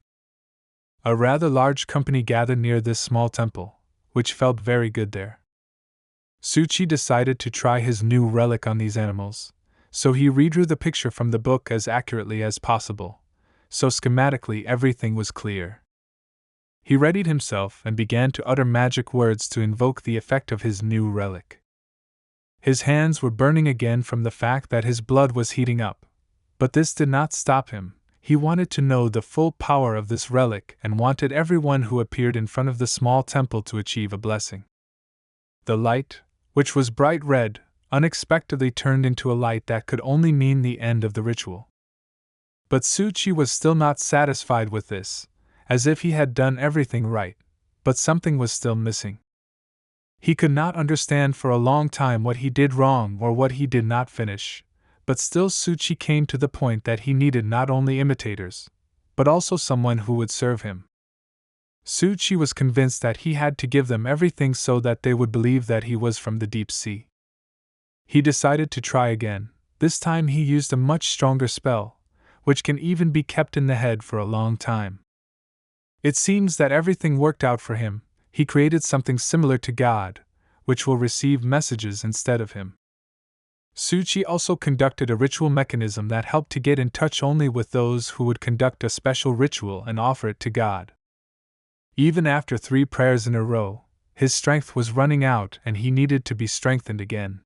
A rather large company gathered near this small temple, which felt very good there. Tsuchi decided to try his new relic on these animals, so he redrew the picture from the book as accurately as possible, so schematically everything was clear. He readied himself and began to utter magic words to invoke the effect of his new relic. His hands were burning again from the fact that his blood was heating up, but this did not stop him. He wanted to know the full power of this relic and wanted everyone who appeared in front of the small temple to achieve a blessing. The light, which was bright red, unexpectedly turned into a light that could only mean the end of the ritual. But Tsuchi was still not satisfied with this, as if he had done everything right, but something was still missing. He could not understand for a long time what he did wrong or what he did not finish, but still Tsuchi came to the point that he needed not only imitators, but also someone who would serve him. Tsuchi was convinced that he had to give them everything so that they would believe that he was from the deep sea. He decided to try again. This time he used a much stronger spell, which can even be kept in the head for a long time. It seems that everything worked out for him. He created something similar to God, which will receive messages instead of him. Tsuchi also conducted a ritual mechanism that helped to get in touch only with those who would conduct a special ritual and offer it to God. Even after 3 prayers in a row, his strength was running out and he needed to be strengthened again.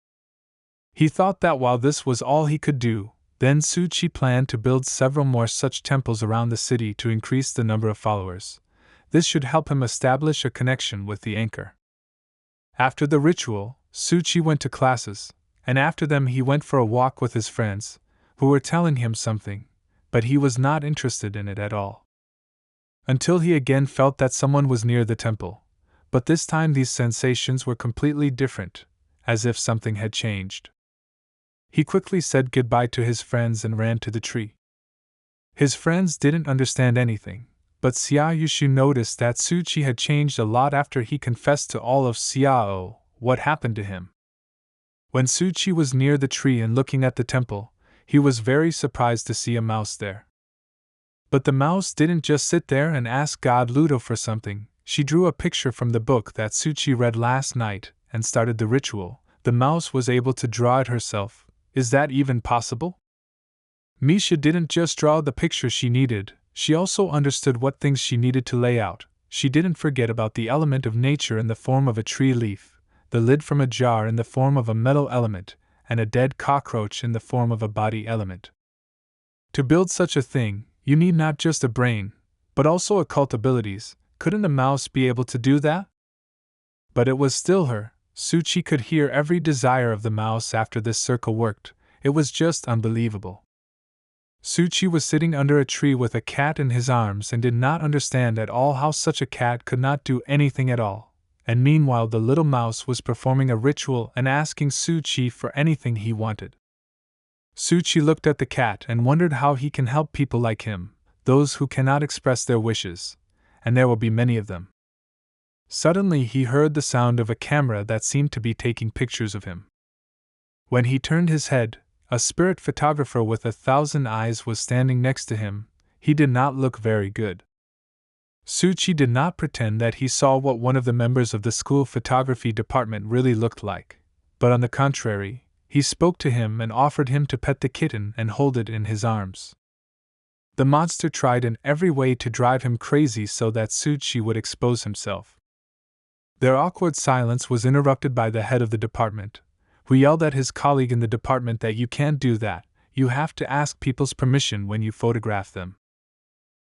He thought that while this was all he could do, then Tsuchi planned to build several more such temples around the city to increase the number of followers. This should help him establish a connection with the anchor. After the ritual, Suchi went to classes, and after them he went for a walk with his friends, who were telling him something, but he was not interested in it at all. Until he again felt that someone was near the temple, but this time these sensations were completely different, as if something had changed. He quickly said goodbye to his friends and ran to the tree. His friends didn't understand anything, but Xiaoyushu noticed that Suchi had changed a lot after he confessed to all of Xiao what happened to him. When Suchi was near the tree and looking at the temple, he was very surprised to see a mouse there. But the mouse didn't just sit there and ask God Ludo for something. She drew a picture from the book that Suchi read last night and started the ritual. The mouse was able to draw it herself. Is that even possible? Misha didn't just draw the picture she needed, she also understood what things she needed to lay out. She didn't forget about the element of nature in the form of a tree leaf, the lid from a jar in the form of a metal element, and a dead cockroach in the form of a body element. To build such a thing, you need not just a brain, but also occult abilities. Couldn't a mouse be able to do that? But it was still her. Suchi could hear every desire of the mouse after this circle worked. It was just unbelievable. Suchi was sitting under a tree with a cat in his arms and did not understand at all how such a cat could not do anything at all. And meanwhile the little mouse was performing a ritual and asking Suchi for anything he wanted. Suchi looked at the cat and wondered how he can help people like him, those who cannot express their wishes, and there will be many of them. Suddenly he heard the sound of a camera that seemed to be taking pictures of him. When he turned his head, a spirit photographer with 1,000 eyes was standing next to him. He did not look very good. Suchi did not pretend that he saw what one of the members of the school photography department really looked like, but on the contrary, he spoke to him and offered him to pet the kitten and hold it in his arms. The monster tried in every way to drive him crazy so that Suchi would expose himself. Their awkward silence was interrupted by the head of the department, who yelled at his colleague in the department that you can't do that, you have to ask people's permission when you photograph them.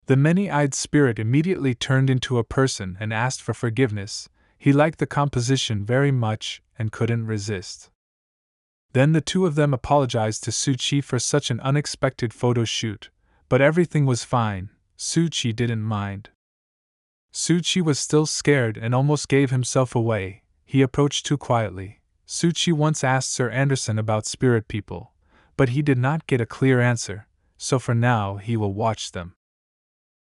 The many-eyed spirit immediately turned into a person and asked for forgiveness. He liked the composition very much and couldn't resist. Then the two of them apologized to Suchi for such an unexpected photo shoot, but everything was fine. Suchi didn't mind. Suchi was still scared and almost gave himself away. He approached too quietly. Suchi once asked Sir Anderson about spirit people, but he did not get a clear answer, so for now he will watch them.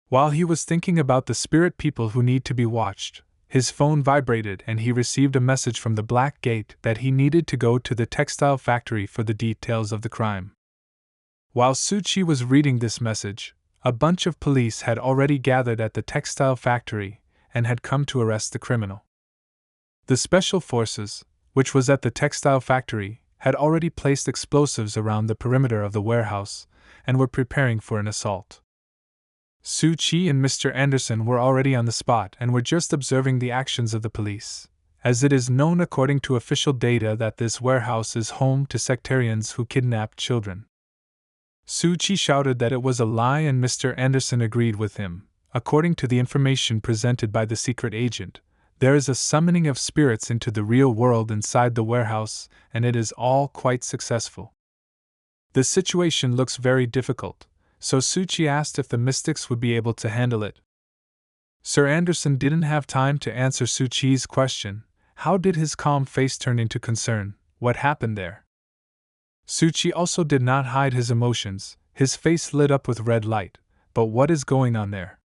While he was thinking about the spirit people who need to be watched, his phone vibrated and he received a message from the Black Gate that he needed to go to the textile factory for the details of the crime. While Suchi was reading this message, a bunch of police had already gathered at the textile factory and had come to arrest the criminal. The special forces, which was at the textile factory, had already placed explosives around the perimeter of the warehouse and were preparing for an assault. Suchi and Mr. Anderson were already on the spot and were just observing the actions of the police, as it is known according to official data that this warehouse is home to sectarians who kidnapped children. Suchi shouted that it was a lie and Mr. Anderson agreed with him. According to the information presented by the secret agent, there is a summoning of spirits into the real world inside the warehouse, and it is all quite successful. The situation looks very difficult, so Suchi asked if the mystics would be able to handle it. Sir Anderson didn't have time to answer Suchi's question. How did his calm face turn into concern? What happened there? Suchi also did not hide his emotions. His face lit up with red light. But what is going on there?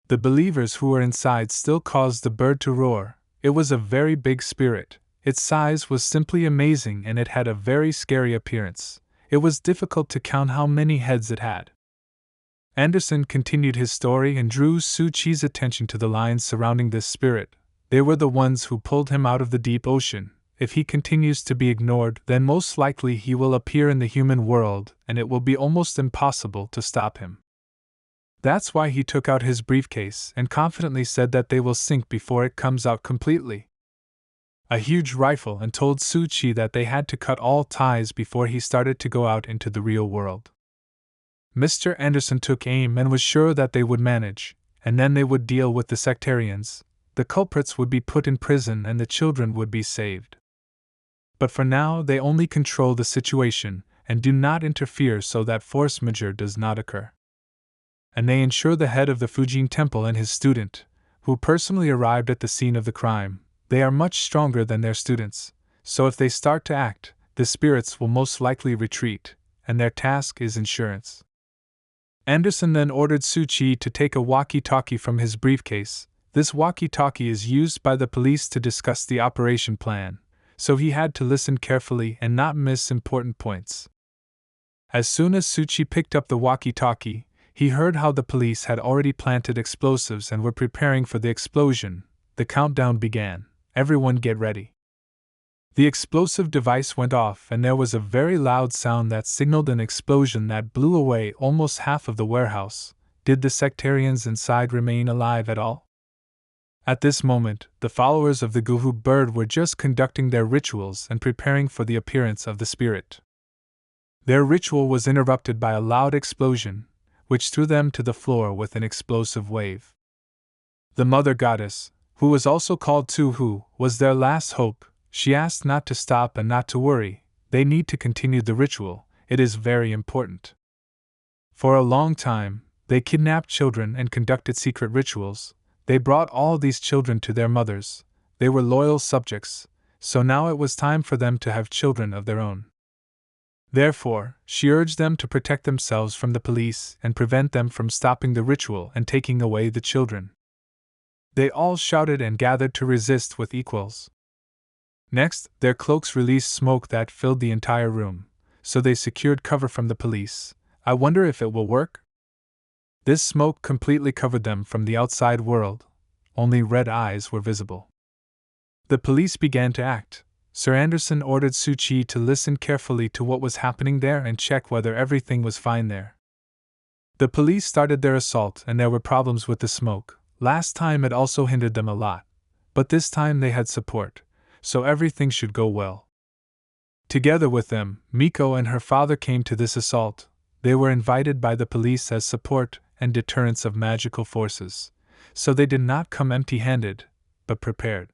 The believers who were inside still caused the bird to roar. It was a very big spirit. Its size was simply amazing and it had a very scary appearance. It was difficult to count how many heads it had. Anderson continued his story and drew Suchi's attention to the lines surrounding this spirit. They were the ones who pulled him out of the deep ocean. If he continues to be ignored, then most likely he will appear in the human world and it will be almost impossible to stop him. That's why he took out his briefcase and confidently said that they will sink before it comes out completely. A huge rifle, and told Suchi that they had to cut all ties before he started to go out into the real world. Mr. Anderson took aim and was sure that they would manage, and then they would deal with the sectarians. The culprits would be put in prison and the children would be saved. but for now they only control the situation and do not interfere so that force majeure does not occur. And they ensure the head of the Fujin Temple and his student, who personally arrived at the scene of the crime, they are much stronger than their students, so if they start to act, the spirits will most likely retreat, and their task is insurance. Anderson then ordered Suchi to take a walkie-talkie from his briefcase. This walkie-talkie is used by the police to discuss the operation plan, so he had to listen carefully and not miss important points. As soon as Suchi picked up the walkie-talkie, he heard how the police had already planted explosives and were preparing for the explosion. The countdown began. Everyone get ready. The explosive device went off and there was a very loud sound that signaled an explosion that blew away almost half of the warehouse. Did the sectarians inside remain alive at all? At this moment, the followers of the Hummingbird were just conducting their rituals and preparing for the appearance of the spirit. Their ritual was interrupted by a loud explosion, which threw them to the floor with an explosive wave. The mother goddess, who was also called Cthulhu, was their last hope. She asked not to stop and not to worry. They need to continue the ritual. It is very important. For a long time, they kidnapped children and conducted secret rituals. They brought all these children to their mothers. They were loyal subjects, so now it was time for them to have children of their own. Therefore, she urged them to protect themselves from the police and prevent them from stopping the ritual and taking away the children. They all shouted and gathered to resist with equals. Next, their cloaks released smoke that filled the entire room, so they secured cover from the police. I wonder if it will work? This smoke completely covered them from the outside world. Only red eyes were visible. The police began to act. Sir Anderson ordered Suchi to listen carefully to what was happening there and check whether everything was fine there. The police started their assault and there were problems with the smoke. Last time it also hindered them a lot, but this time they had support, so everything should go well. Together with them, Miko and her father came to this assault. They were invited by the police as support and deterrence of magical forces, so they did not come empty-handed, but prepared.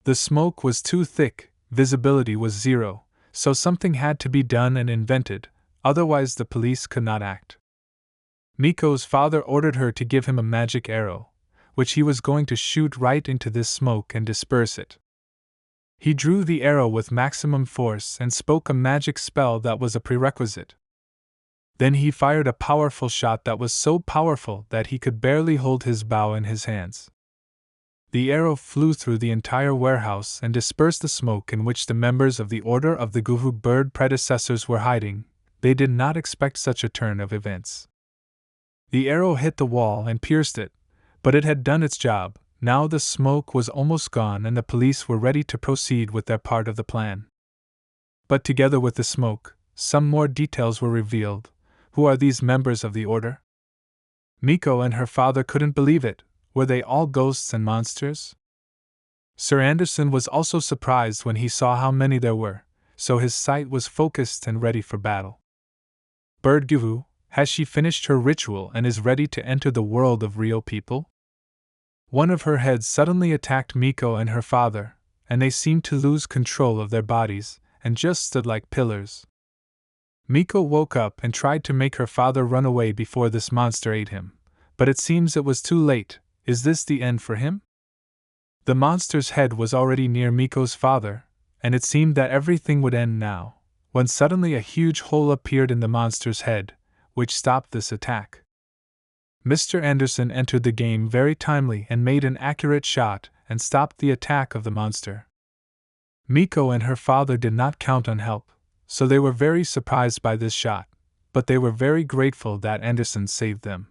The smoke was too thick, visibility was zero, so something had to be done and invented, otherwise the police could not act. Miko's father ordered her to give him a magic arrow, which he was going to shoot right into this smoke and disperse it. He drew the arrow with maximum force and spoke a magic spell that was a prerequisite. Then he fired a powerful shot that was so powerful that he could barely hold his bow in his hands. The arrow flew through the entire warehouse and dispersed the smoke in which the members of the Order of the Hummingbird predecessors were hiding. They did not expect such a turn of events. The arrow hit the wall and pierced it, but it had done its job. Now the smoke was almost gone and the police were ready to proceed with their part of the plan. But together with the smoke, some more details were revealed. Who are these members of the Order? Miko and her father couldn't believe it. Were they all ghosts and monsters? Sir Anderson was also surprised when he saw how many there were, so his sight was focused and ready for battle. Bird Guvu, has she finished her ritual and is ready to enter the world of real people? One of her heads suddenly attacked Miko and her father, and they seemed to lose control of their bodies, and just stood like pillars. Miko woke up and tried to make her father run away before this monster ate him, but it seems it was too late. Is this the end for him? The monster's head was already near Miko's father, and it seemed that everything would end now, when suddenly a huge hole appeared in the monster's head, which stopped this attack. Mr. Anderson entered the game very timely and made an accurate shot and stopped the attack of the monster. Miko and her father did not count on help, so they were very surprised by this shot, but they were very grateful that Anderson saved them.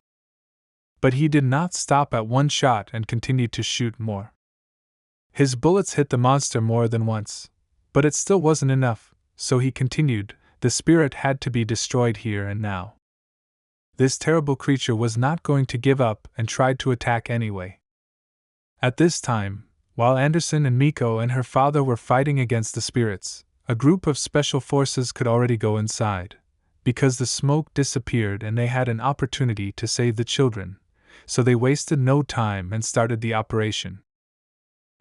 But he did not stop at one shot and continued to shoot more. His bullets hit the monster more than once, but it still wasn't enough, so he continued. The spirit had to be destroyed here and now. This terrible creature was not going to give up and tried to attack anyway. At this time, while Anderson and Miko and her father were fighting against the spirits, a group of special forces could already go inside, because the smoke disappeared and they had an opportunity to save the children, so they wasted no time and started the operation.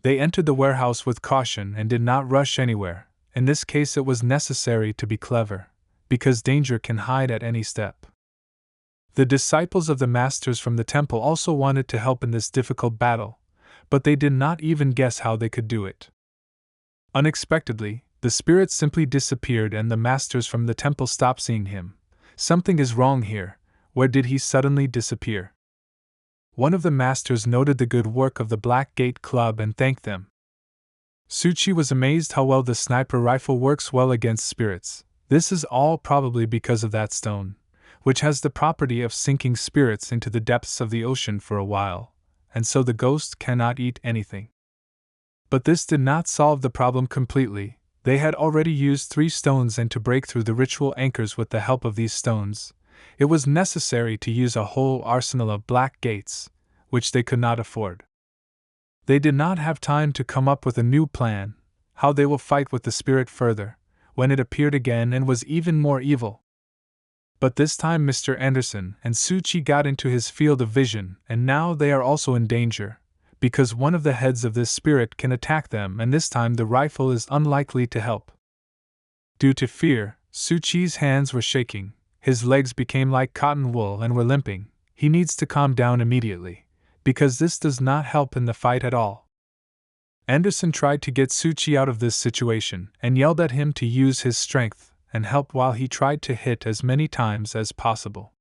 They entered the warehouse with caution and did not rush anywhere, In this case, it was necessary to be clever, because danger can hide at any step. The disciples of the masters from the temple also wanted to help in this difficult battle, but they did not even guess how they could do it. Unexpectedly, the spirit simply disappeared and the masters from the temple stopped seeing him. Something is wrong here. Where did he suddenly disappear? One of the masters noted the good work of the Black Gate Club and thanked them. Suchi was amazed how well the sniper rifle works well against spirits. This is all probably because of that stone, which has the property of sinking spirits into the depths of the ocean for a while, and so the ghost cannot eat anything. But this did not solve the problem completely. They had already used 3 stones, and to break through the ritual anchors with the help of these stones, it was necessary to use a whole arsenal of black gates, which they could not afford. They did not have time to come up with a new plan, how they will fight with the spirit further, when it appeared again and was even more evil. But this time Mr. Anderson and Suchi got into his field of vision, and now they are also in danger, because one of the heads of this spirit can attack them, and this time the rifle is unlikely to help. Due to fear, Suchi's hands were shaking, his legs became like cotton wool and were limping. He needs to calm down immediately, because this does not help in the fight at all. Anderson tried to get Suchi out of this situation and yelled at him to use his strength and help while he tried to hit as many times as possible.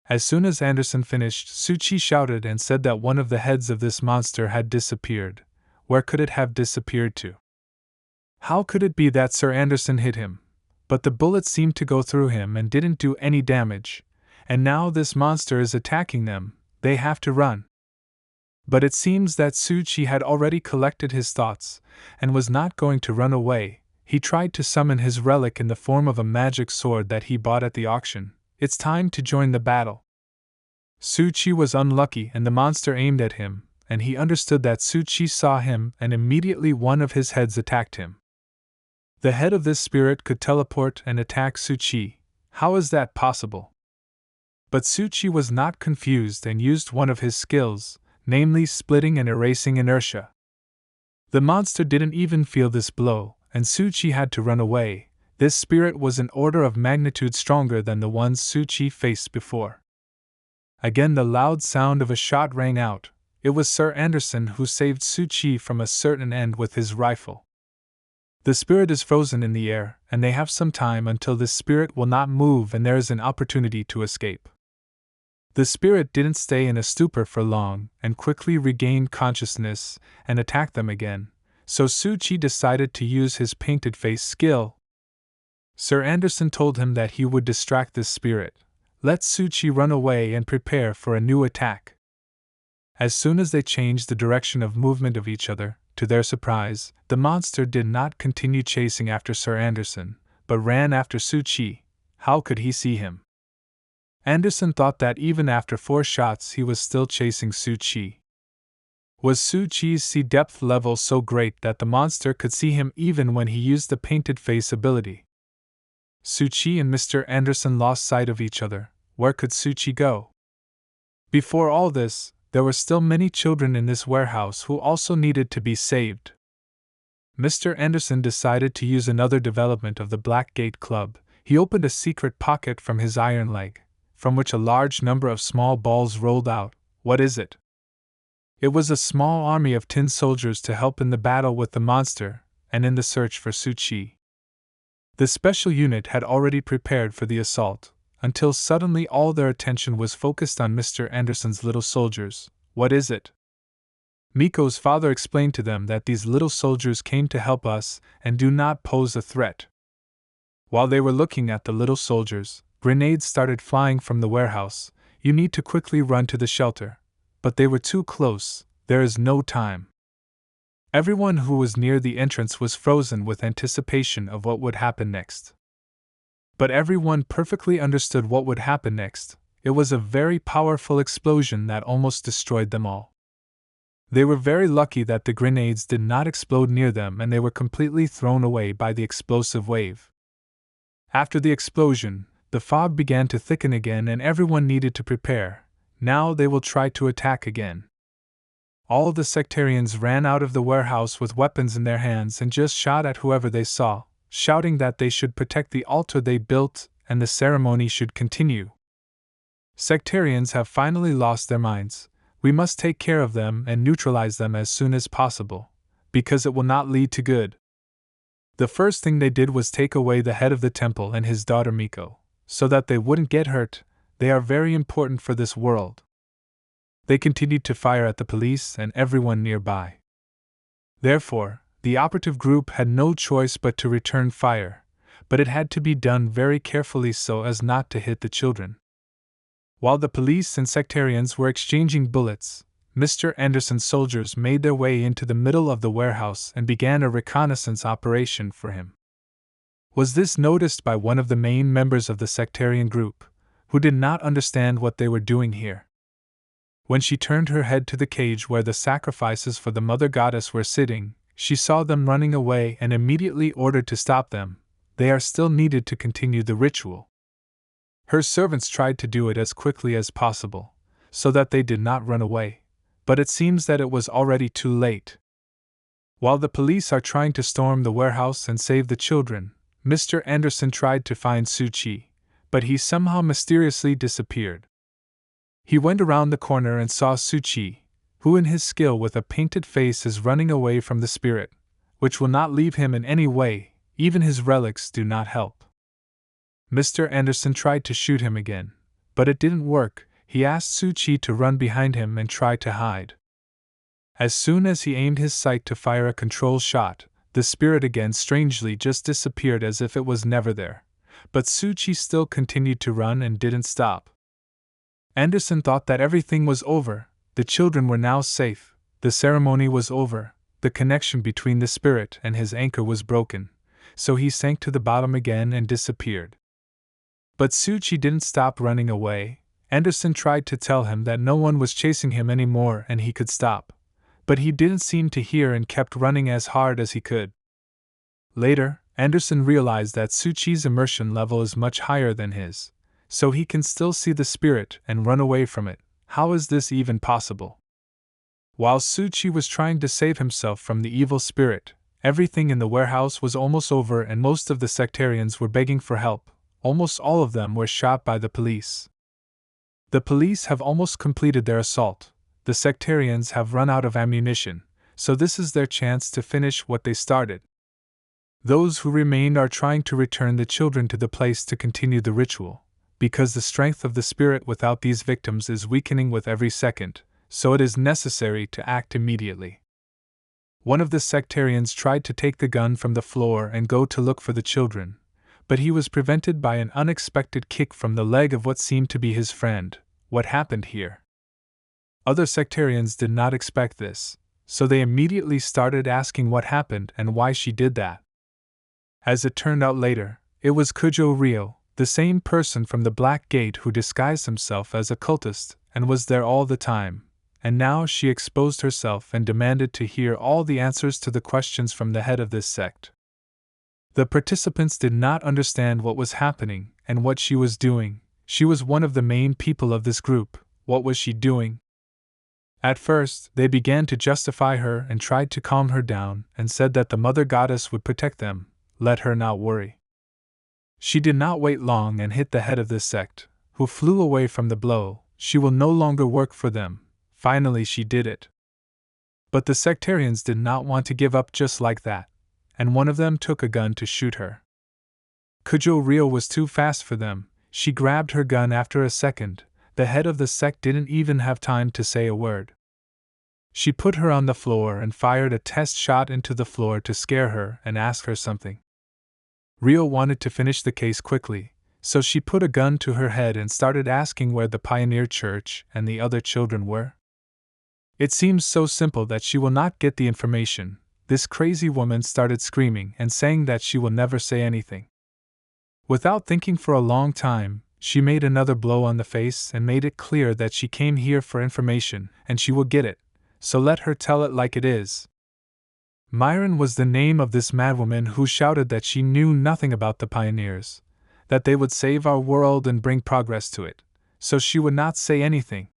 As soon as Anderson finished, Suchi shouted and said that one of the heads of this monster had disappeared. Where could it have disappeared to? How could it be that Sir Anderson hit him, but the bullet seemed to go through him and didn't do any damage, and now this monster is attacking them? They have to run. But it seems that Suchi had already collected his thoughts and was not going to run away. He tried to summon his relic in the form of a magic sword that he bought at the auction. It's time to join the battle. Suchi was unlucky and the monster aimed at him, and he understood that Suchi saw him, and immediately one of his heads attacked him. The head of this spirit could teleport and attack Suchi. How is that possible? But Suchi was not confused and used one of his skills, namely splitting and erasing inertia. The monster didn't even feel this blow, and Suchi had to run away. This spirit was an order of magnitude stronger than the ones Suchi faced before. Again the loud sound of a shot rang out. It was Sir Anderson who saved Suchi from a certain end with his rifle. The spirit is frozen in the air, and they have some time until this spirit will not move and there is an opportunity to escape. The spirit didn't stay in a stupor for long and quickly regained consciousness and attacked them again, so Suchi decided to use his painted face skill. Sir Anderson told him that he would distract this spirit, let Suchi run away and prepare for a new attack. As soon as they changed the direction of movement of each other, to their surprise, the monster did not continue chasing after Sir Anderson, but ran after Suchi. How could he see him? Anderson thought that even after 4 shots he was still chasing Suchi. Was Suchi's see depth level so great that the monster could see him even when he used the painted face ability? Suchi and Mr. Anderson lost sight of each other. Where could Suchi go? Before all this, there were still many children in this warehouse who also needed to be saved. Mr. Anderson decided to use another development of the Black Gate Club. He opened a secret pocket from his iron leg, from which a large number of small balls rolled out. What is it? It was a small army of tin soldiers to help in the battle with the monster and in the search for Suchi. The special unit had already prepared for the assault, until suddenly all their attention was focused on Mr. Anderson's little soldiers. What is it? Miko's father explained to them that these little soldiers came to help us and do not pose a threat. While they were looking at the little soldiers, grenades started flying from the warehouse. You need to quickly run to the shelter. But they were too close, there is no time. Everyone who was near the entrance was frozen with anticipation of what would happen next. But everyone perfectly understood what would happen next. It was a very powerful explosion that almost destroyed them all. They were very lucky that the grenades did not explode near them and they were completely thrown away by the explosive wave. After the explosion, the fog began to thicken again and everyone needed to prepare. Now they will try to attack again. All the sectarians ran out of the warehouse with weapons in their hands and just shot at whoever they saw, shouting that they should protect the altar they built and the ceremony should continue. Sectarians have finally lost their minds. We must take care of them and neutralize them as soon as possible, because it will not lead to good. The first thing they did was take away the head of the temple and his daughter Miko, so that they wouldn't get hurt. They are very important for this world. They continued to fire at the police and everyone nearby. Therefore, the operative group had no choice but to return fire, but it had to be done very carefully so as not to hit the children. While the police and sectarians were exchanging bullets, Mr. Anderson's soldiers made their way into the middle of the warehouse and began a reconnaissance operation for him. Was this noticed by one of the main members of the sectarian group, who did not understand what they were doing here? When she turned her head to the cage where the sacrifices for the mother goddess were sitting, she saw them running away and immediately ordered to stop them. They are still needed to continue the ritual. Her servants tried to do it as quickly as possible, so that they did not run away, but it seems that it was already too late. While the police are trying to storm the warehouse and save the children, Mr. Anderson tried to find Suchi, but he somehow mysteriously disappeared. He went around the corner and saw Suchi, who in his skill with a painted face is running away from the spirit, which will not leave him in any way. Even his relics do not help. Mr. Anderson tried to shoot him again, but it didn't work. He asked Suchi to run behind him and try to hide. As soon as he aimed his sight to fire a control shot, the spirit again strangely just disappeared as if it was never there, but Suchi still continued to run and didn't stop. Anderson thought that everything was over, the children were now safe, the ceremony was over, the connection between the spirit and his anchor was broken, so he sank to the bottom again and disappeared. But Suchi didn't stop running away. Anderson tried to tell him that no one was chasing him anymore and he could stop, but he didn't seem to hear and kept running as hard as he could. Later, Anderson realized that Suchi's immersion level is much higher than his, so he can still see the spirit and run away from it. How is this even possible? While Suchi was trying to save himself from the evil spirit, everything in the warehouse was almost over and most of the sectarians were begging for help. Almost all of them were shot by the police. The police have almost completed their assault. The sectarians have run out of ammunition, so this is their chance to finish what they started. Those who remained are trying to return the children to the place to continue the ritual, because the strength of the spirit without these victims is weakening with every second, so it is necessary to act immediately. One of the sectarians tried to take the gun from the floor and go to look for the children, but he was prevented by an unexpected kick from the leg of what seemed to be his friend. What happened here? Other sectarians did not expect this, so they immediately started asking what happened and why she did that. As it turned out later, it was Kujo Ryo, the same person from the Black Gate who disguised himself as a cultist and was there all the time, and now she exposed herself and demanded to hear all the answers to the questions from the head of this sect. The participants did not understand what was happening and what she was doing. She was one of the main people of this group. What was she doing? At first, they began to justify her and tried to calm her down and said that the Mother Goddess would protect them, let her not worry. She did not wait long and hit the head of this sect, who flew away from the blow. She will no longer work for them. Finally, she did it. But the sectarians did not want to give up just like that, and one of them took a gun to shoot her. Kujo Ryo was too fast for them. She grabbed her gun after a second. The head of the sect didn't even have time to say a word. She put her on the floor and fired a test shot into the floor to scare her and ask her something. Ryo wanted to finish the case quickly, so she put a gun to her head and started asking where the Pioneer Church and the other children were. It seems so simple that she will not get the information. This crazy woman started screaming and saying that she will never say anything. Without thinking for a long time, she made another blow on the face and made it clear that she came here for information and she will get it, so let her tell it like it is. Myron was the name of this madwoman who shouted that she knew nothing about the pioneers, that they would save our world and bring progress to it, so she would not say anything.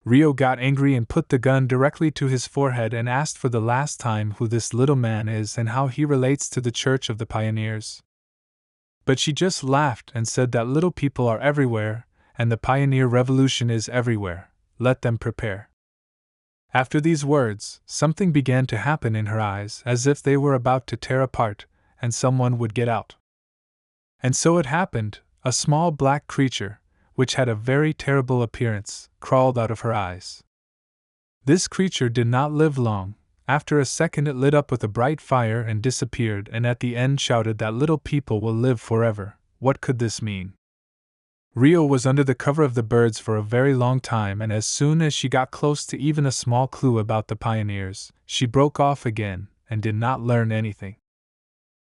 Rio got angry and put the gun directly to his forehead and asked for the last time who this little man is and how he relates to the Church of the Pioneers. But she just laughed and said that little people are everywhere, and the pioneer revolution is everywhere. Let them prepare. After these words, something began to happen in her eyes as if they were about to tear apart, and someone would get out. And so it happened. A small black creature, which had a very terrible appearance, crawled out of her eyes. This creature did not live long. After a second it lit up with a bright fire and disappeared, and at the end shouted that little people will live forever. What could this mean? Rio was under the cover of the birds for a very long time, and as soon as she got close to even a small clue about the pioneers, she broke off again and did not learn anything.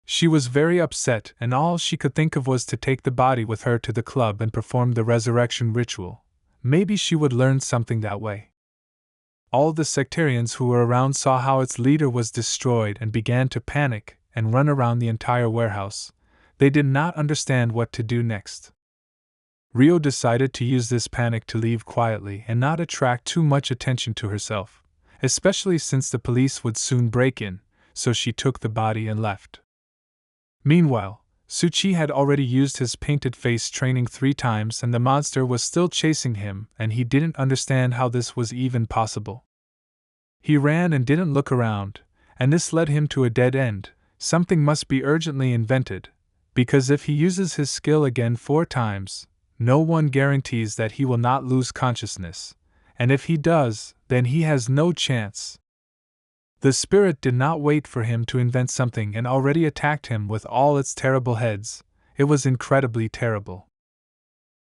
She was very upset, and all she could think of was to take the body with her to the club and perform the resurrection ritual. Maybe she would learn something that way. All the sectarians who were around saw how its leader was destroyed and began to panic and run around the entire warehouse. They did not understand what to do next. Rio decided to use this panic to leave quietly and not attract too much attention to herself, especially since the police would soon break in, so she took the body and left. Meanwhile, Suchi had already used his painted face training 3 times and the monster was still chasing him, and he didn't understand how this was even possible. He ran and didn't look around, and this led him to a dead end. Something must be urgently invented, because if he uses his skill again 4 times, no one guarantees that he will not lose consciousness, and if he does, then he has no chance. The spirit did not wait for him to invent something and already attacked him with all its terrible heads. It was incredibly terrible.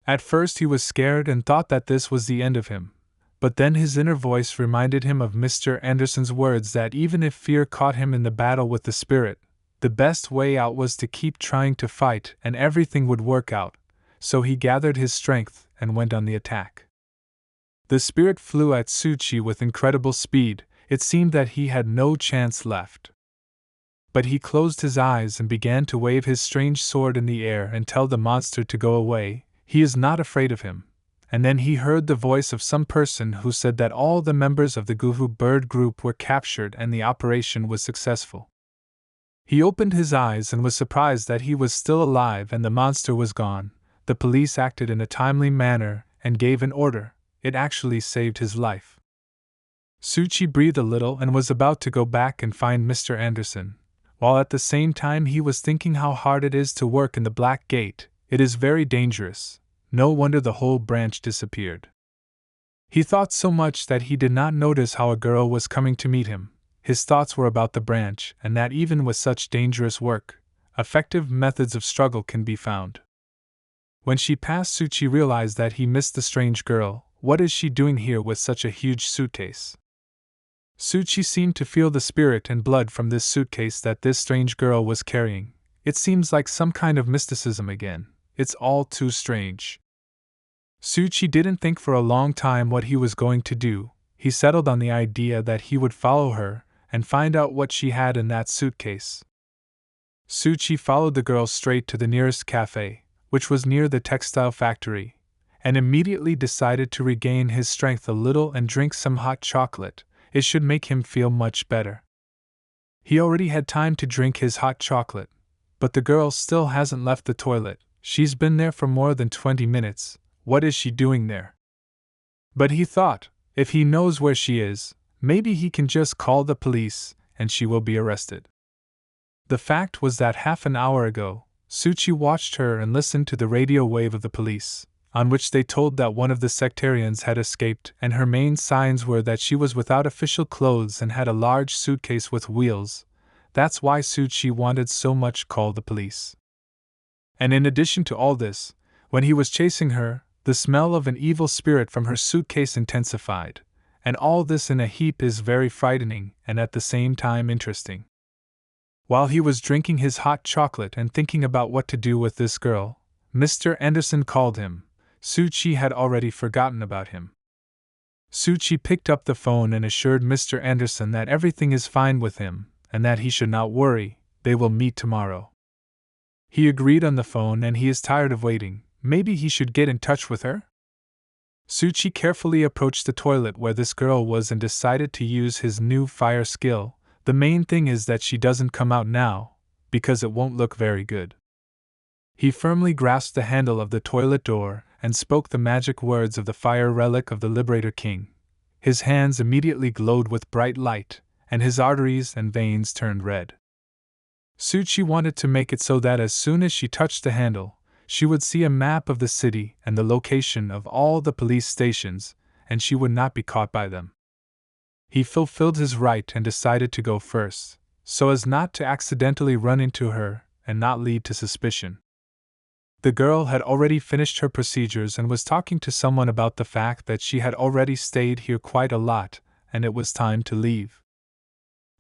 At first he was scared and thought that this was the end of him, but then his inner voice reminded him of Mr. Anderson's words that even if fear caught him in the battle with the spirit, the best way out was to keep trying to fight and everything would work out, so he gathered his strength and went on the attack. The spirit flew at Suchi with incredible speed. It seemed that he had no chance left. But he closed his eyes and began to wave his strange sword in the air and tell the monster to go away. He is not afraid of him. And then he heard the voice of some person who said that all the members of the Hummingbird group were captured and the operation was successful. He opened his eyes and was surprised that he was still alive and the monster was gone. The police acted in a timely manner and gave an order. It actually saved his life. Suchi breathed a little and was about to go back and find Mr. Anderson, while at the same time he was thinking how hard it is to work in the Black Gate. It is very dangerous. No wonder the whole branch disappeared. He thought so much that he did not notice how a girl was coming to meet him. His thoughts were about the branch, and that even with such dangerous work, effective methods of struggle can be found. When she passed, Suchi realized that he missed the strange girl. What is she doing here with such a huge suitcase? Suchi seemed to feel the spirit and blood from this suitcase that this strange girl was carrying. It seems like some kind of mysticism again. It's all too strange. Suchi didn't think for a long time what he was going to do. He settled on the idea that he would follow her and find out what she had in that suitcase. Suchi followed the girl straight to the nearest cafe, which was near the textile factory, and immediately decided to regain his strength a little and drink some hot chocolate. It should make him feel much better. He already had time to drink his hot chocolate, but the girl still hasn't left the toilet. She's been there for more than 20 minutes. What is she doing there? But he thought, if he knows where she is, maybe he can just call the police and she will be arrested. The fact was that half an hour ago, Suchi watched her and listened to the radio wave of the police, on which they told that one of the sectarians had escaped, and her main signs were that she was without official clothes and had a large suitcase with wheels. That's why Suchi wanted so much call the police. And in addition to all this, when he was chasing her, the smell of an evil spirit from her suitcase intensified, and all this in a heap is very frightening and at the same time interesting. While he was drinking his hot chocolate and thinking about what to do with this girl, Mr. Anderson called him. Suchi had already forgotten about him. Suchi picked up the phone and assured Mr. Anderson that everything is fine with him, and that he should not worry, they will meet tomorrow. He agreed on the phone and he is tired of waiting. Maybe he should get in touch with her? Suchi carefully approached the toilet where this girl was and decided to use his new fire skill. The main thing is that she doesn't come out now, because it won't look very good. He firmly grasped the handle of the toilet door and spoke the magic words of the fire relic of the Liberator King. His hands immediately glowed with bright light, and his arteries and veins turned red. Suchi wanted to make it so that as soon as she touched the handle, she would see a map of the city and the location of all the police stations, and she would not be caught by them. He fulfilled his right and decided to go first, so as not to accidentally run into her and not lead to suspicion. The girl had already finished her procedures and was talking to someone about the fact that she had already stayed here quite a lot and it was time to leave.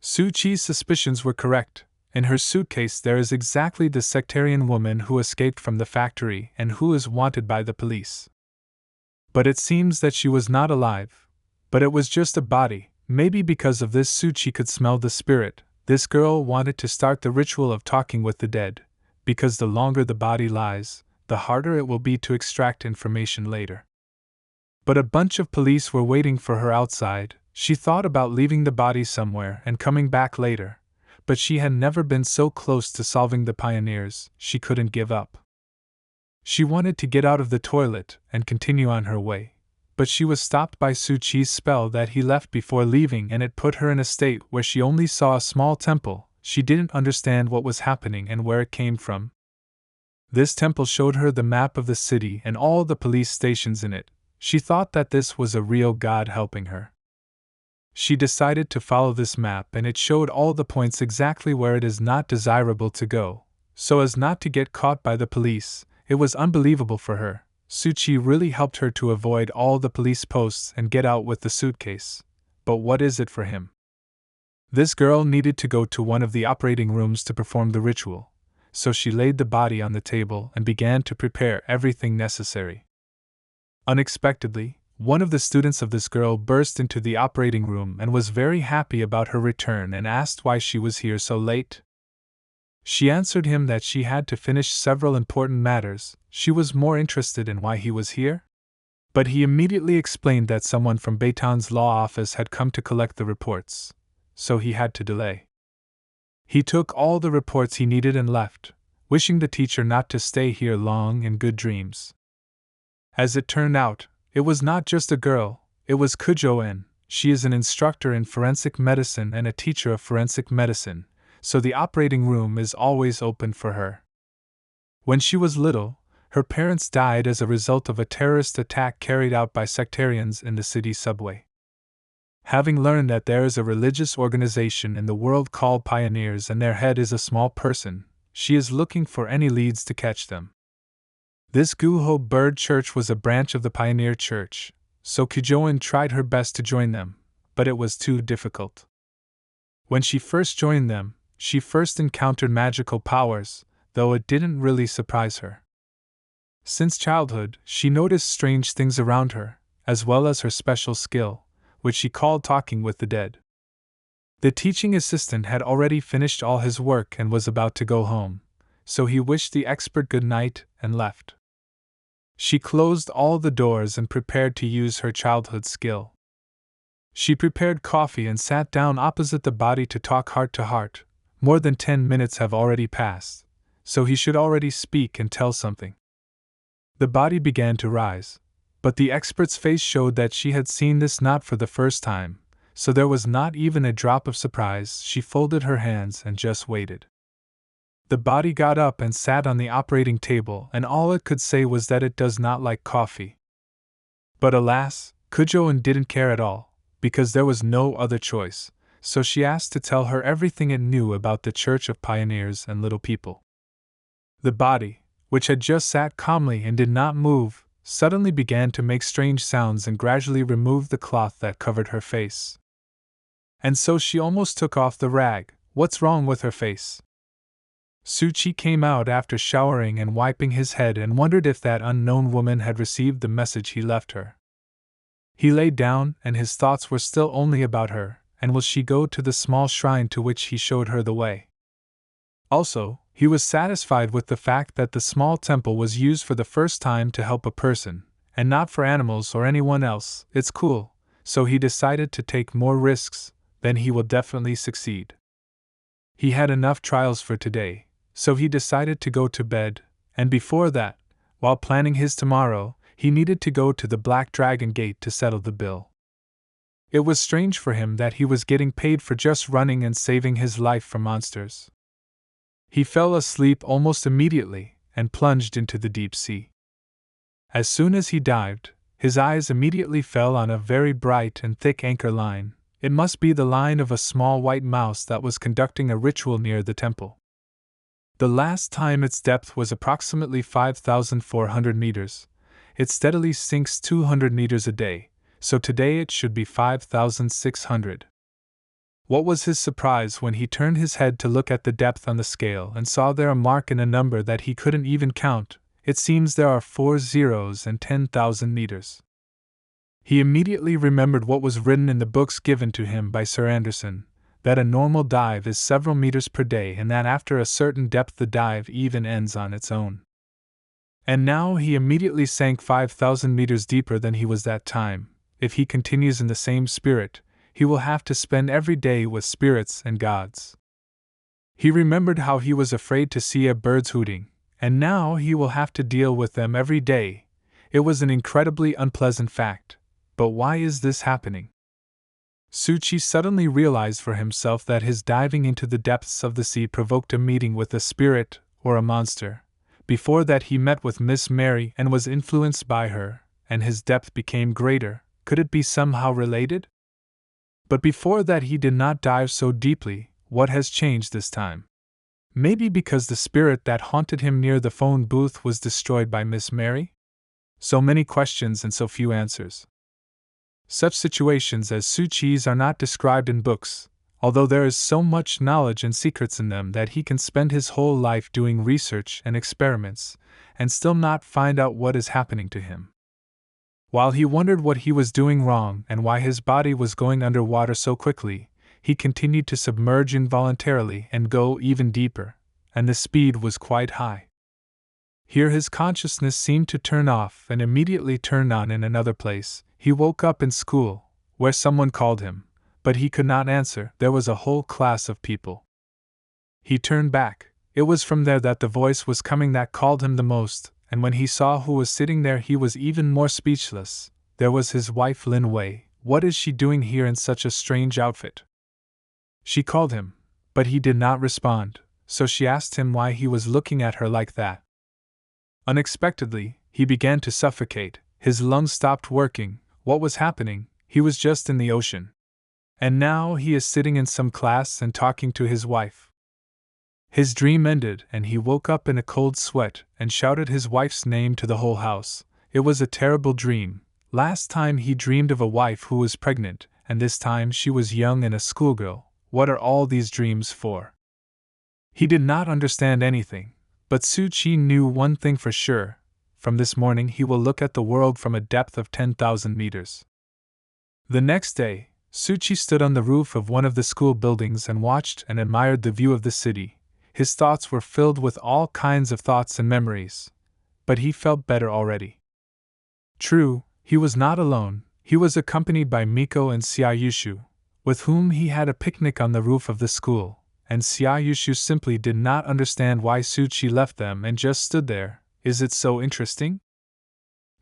Suchi's suspicions were correct. In her suitcase there is exactly the sectarian woman who escaped from the factory and who is wanted by the police. But it seems that she was not alive, but it was just a body. Maybe because of this Suchi could smell the spirit. This girl wanted to start the ritual of talking with the dead, because the longer the body lies, the harder it will be to extract information later. But a bunch of police were waiting for her outside. She thought about leaving the body somewhere and coming back later. But she had never been so close to solving the pioneers, she couldn't give up. She wanted to get out of the toilet and continue on her way, but she was stopped by Suchi's spell that he left before leaving, and it put her in a state where she only saw a small temple. She didn't understand what was happening and where it came from. This temple showed her the map of the city and all the police stations in it. She thought that this was a real god helping her. She decided to follow this map, and it showed all the points exactly where it is not desirable to go, so as not to get caught by the police. It was unbelievable for her. Suchi really helped her to avoid all the police posts and get out with the suitcase. But what is it for him? This girl needed to go to one of the operating rooms to perform the ritual, so she laid the body on the table and began to prepare everything necessary. Unexpectedly, one of the students of this girl burst into the operating room and was very happy about her return and asked why she was here so late. She answered him that she had to finish several important matters. She was more interested in why he was here. But he immediately explained that someone from Baytown's law office had come to collect the reports, so he had to delay. He took all the reports he needed and left, wishing the teacher not to stay here long in good dreams. As it turned out, it was not just a girl, it was Kujo-en. She is an instructor in forensic medicine and a teacher of forensic medicine, so the operating room is always open for her. When she was little, her parents died as a result of a terrorist attack carried out by sectarians in the city subway. Having learned that there is a religious organization in the world called Pioneers and their head is a small person, she is looking for any leads to catch them. This Guho Bird Church was a branch of the Pioneer Church, so Kujo-en tried her best to join them, but it was too difficult. When she first joined them, she first encountered magical powers, though it didn't really surprise her. Since childhood, she noticed strange things around her, as well as her special skill, which she called talking with the dead. The teaching assistant had already finished all his work and was about to go home, so he wished the expert good night and left. She closed all the doors and prepared to use her childhood skill. She prepared coffee and sat down opposite the body to talk heart to heart. More than 10 minutes have already passed, so he should already speak and tell something. The body began to rise, but the expert's face showed that she had seen this not for the first time, so there was not even a drop of surprise. She folded her hands and just waited. The body got up and sat on the operating table, and all it could say was that it does not like coffee. But alas, Kujo-en didn't care at all, because there was no other choice, so she asked to tell her everything it knew about the Church of Pioneers and Little People. The body, which had just sat calmly and did not move, suddenly began to make strange sounds and gradually removed the cloth that covered her face. And so she almost took off the rag. What's wrong with her face? Suchi came out after showering and wiping his head and wondered if that unknown woman had received the message he left her. He lay down and his thoughts were still only about her, and will she go to the small shrine to which he showed her the way. Also, he was satisfied with the fact that the small temple was used for the first time to help a person, and not for animals or anyone else. It's cool, so he decided to take more risks, then he will definitely succeed. He had enough trials for today, so he decided to go to bed, and before that, while planning his tomorrow, he needed to go to the Black Dragon Gate to settle the bill. It was strange for him that he was getting paid for just running and saving his life from monsters. He fell asleep almost immediately and plunged into the deep sea. As soon as he dived, his eyes immediately fell on a very bright and thick anchor line. It must be the line of a small white mouse that was conducting a ritual near the temple. The last time its depth was approximately 5,400 meters. It steadily sinks 200 meters a day, so today it should be 5,600. What was his surprise when he turned his head to look at the depth on the scale and saw there a mark in a number that he couldn't even count. It seems there are 4 zeros and 10,000 meters. He immediately remembered what was written in the books given to him by Sir Anderson, that a normal dive is several meters per day and that after a certain depth the dive even ends on its own. And now he immediately sank 5,000 meters deeper than he was that time. If he continues in the same spirit, he will have to spend every day with spirits and gods. He remembered how he was afraid to see a birds hooting, and now he will have to deal with them every day. It was an incredibly unpleasant fact. But why is this happening? Suchi suddenly realized for himself that his diving into the depths of the sea provoked a meeting with a spirit or a monster. Before that he met with Miss Mary and was influenced by her, and his depth became greater. Could it be somehow related? But before that he did not dive so deeply. What has changed this time? Maybe because the spirit that haunted him near the phone booth was destroyed by Miss Mary? So many questions and so few answers. Such situations as Suchi's are not described in books, although there is so much knowledge and secrets in them that he can spend his whole life doing research and experiments, and still not find out what is happening to him. While he wondered what he was doing wrong and why his body was going underwater so quickly, he continued to submerge involuntarily and go even deeper, and the speed was quite high. Here his consciousness seemed to turn off and immediately turn on in another place. He woke up in school, where someone called him, but he could not answer. There was a whole class of people. He turned back. It was from there that the voice was coming that called him the most, and when he saw who was sitting there he was even more speechless. There was his wife Lin Wei. What is she doing here in such a strange outfit? She called him, but he did not respond, so she asked him why he was looking at her like that. Unexpectedly, he began to suffocate. His lungs stopped working. What was happening? He was just in the ocean. And now he is sitting in some class and talking to his wife. His dream ended and he woke up in a cold sweat and shouted his wife's name to the whole house. It was a terrible dream. Last time he dreamed of a wife who was pregnant, and this time she was young and a schoolgirl. What are all these dreams for? He did not understand anything, but Suchi knew one thing for sure. From this morning he will look at the world from a depth of 10,000 meters. The next day, Suchi stood on the roof of one of the school buildings and watched and admired the view of the city. His thoughts were filled with all kinds of thoughts and memories, but he felt better already. True, he was not alone. He was accompanied by Miko and Xiaoyushu, with whom he had a picnic on the roof of the school, and Xiaoyushu simply did not understand why Suchi left them and just stood there. Is it so interesting?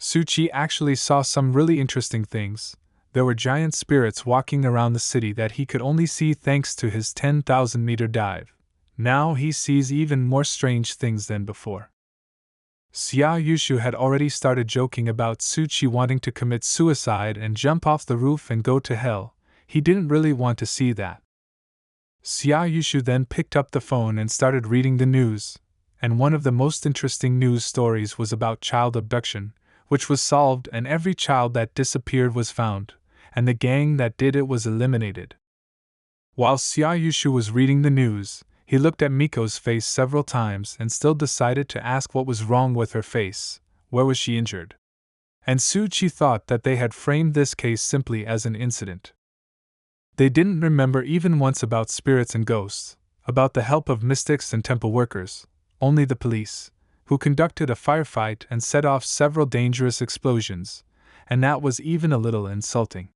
Suchi actually saw some really interesting things. There were giant spirits walking around the city that he could only see thanks to his 10,000-meter dive. Now he sees even more strange things than before. Xiaoyushu had already started joking about Suchi wanting to commit suicide and jump off the roof and go to hell. He didn't really want to see that. Xiaoyushu then picked up the phone and started reading the news. And one of the most interesting news stories was about child abduction, which was solved and every child that disappeared was found, and the gang that did it was eliminated. While Xiaoyushu was reading the news, he looked at Miko's face several times and still decided to ask what was wrong with her face. Where was she injured? And Suchi thought that they had framed this case simply as an incident. They didn't remember even once about spirits and ghosts, about the help of mystics and temple workers. Only the police. who conducted a firefight and set off several dangerous explosions, and that was even a little insulting.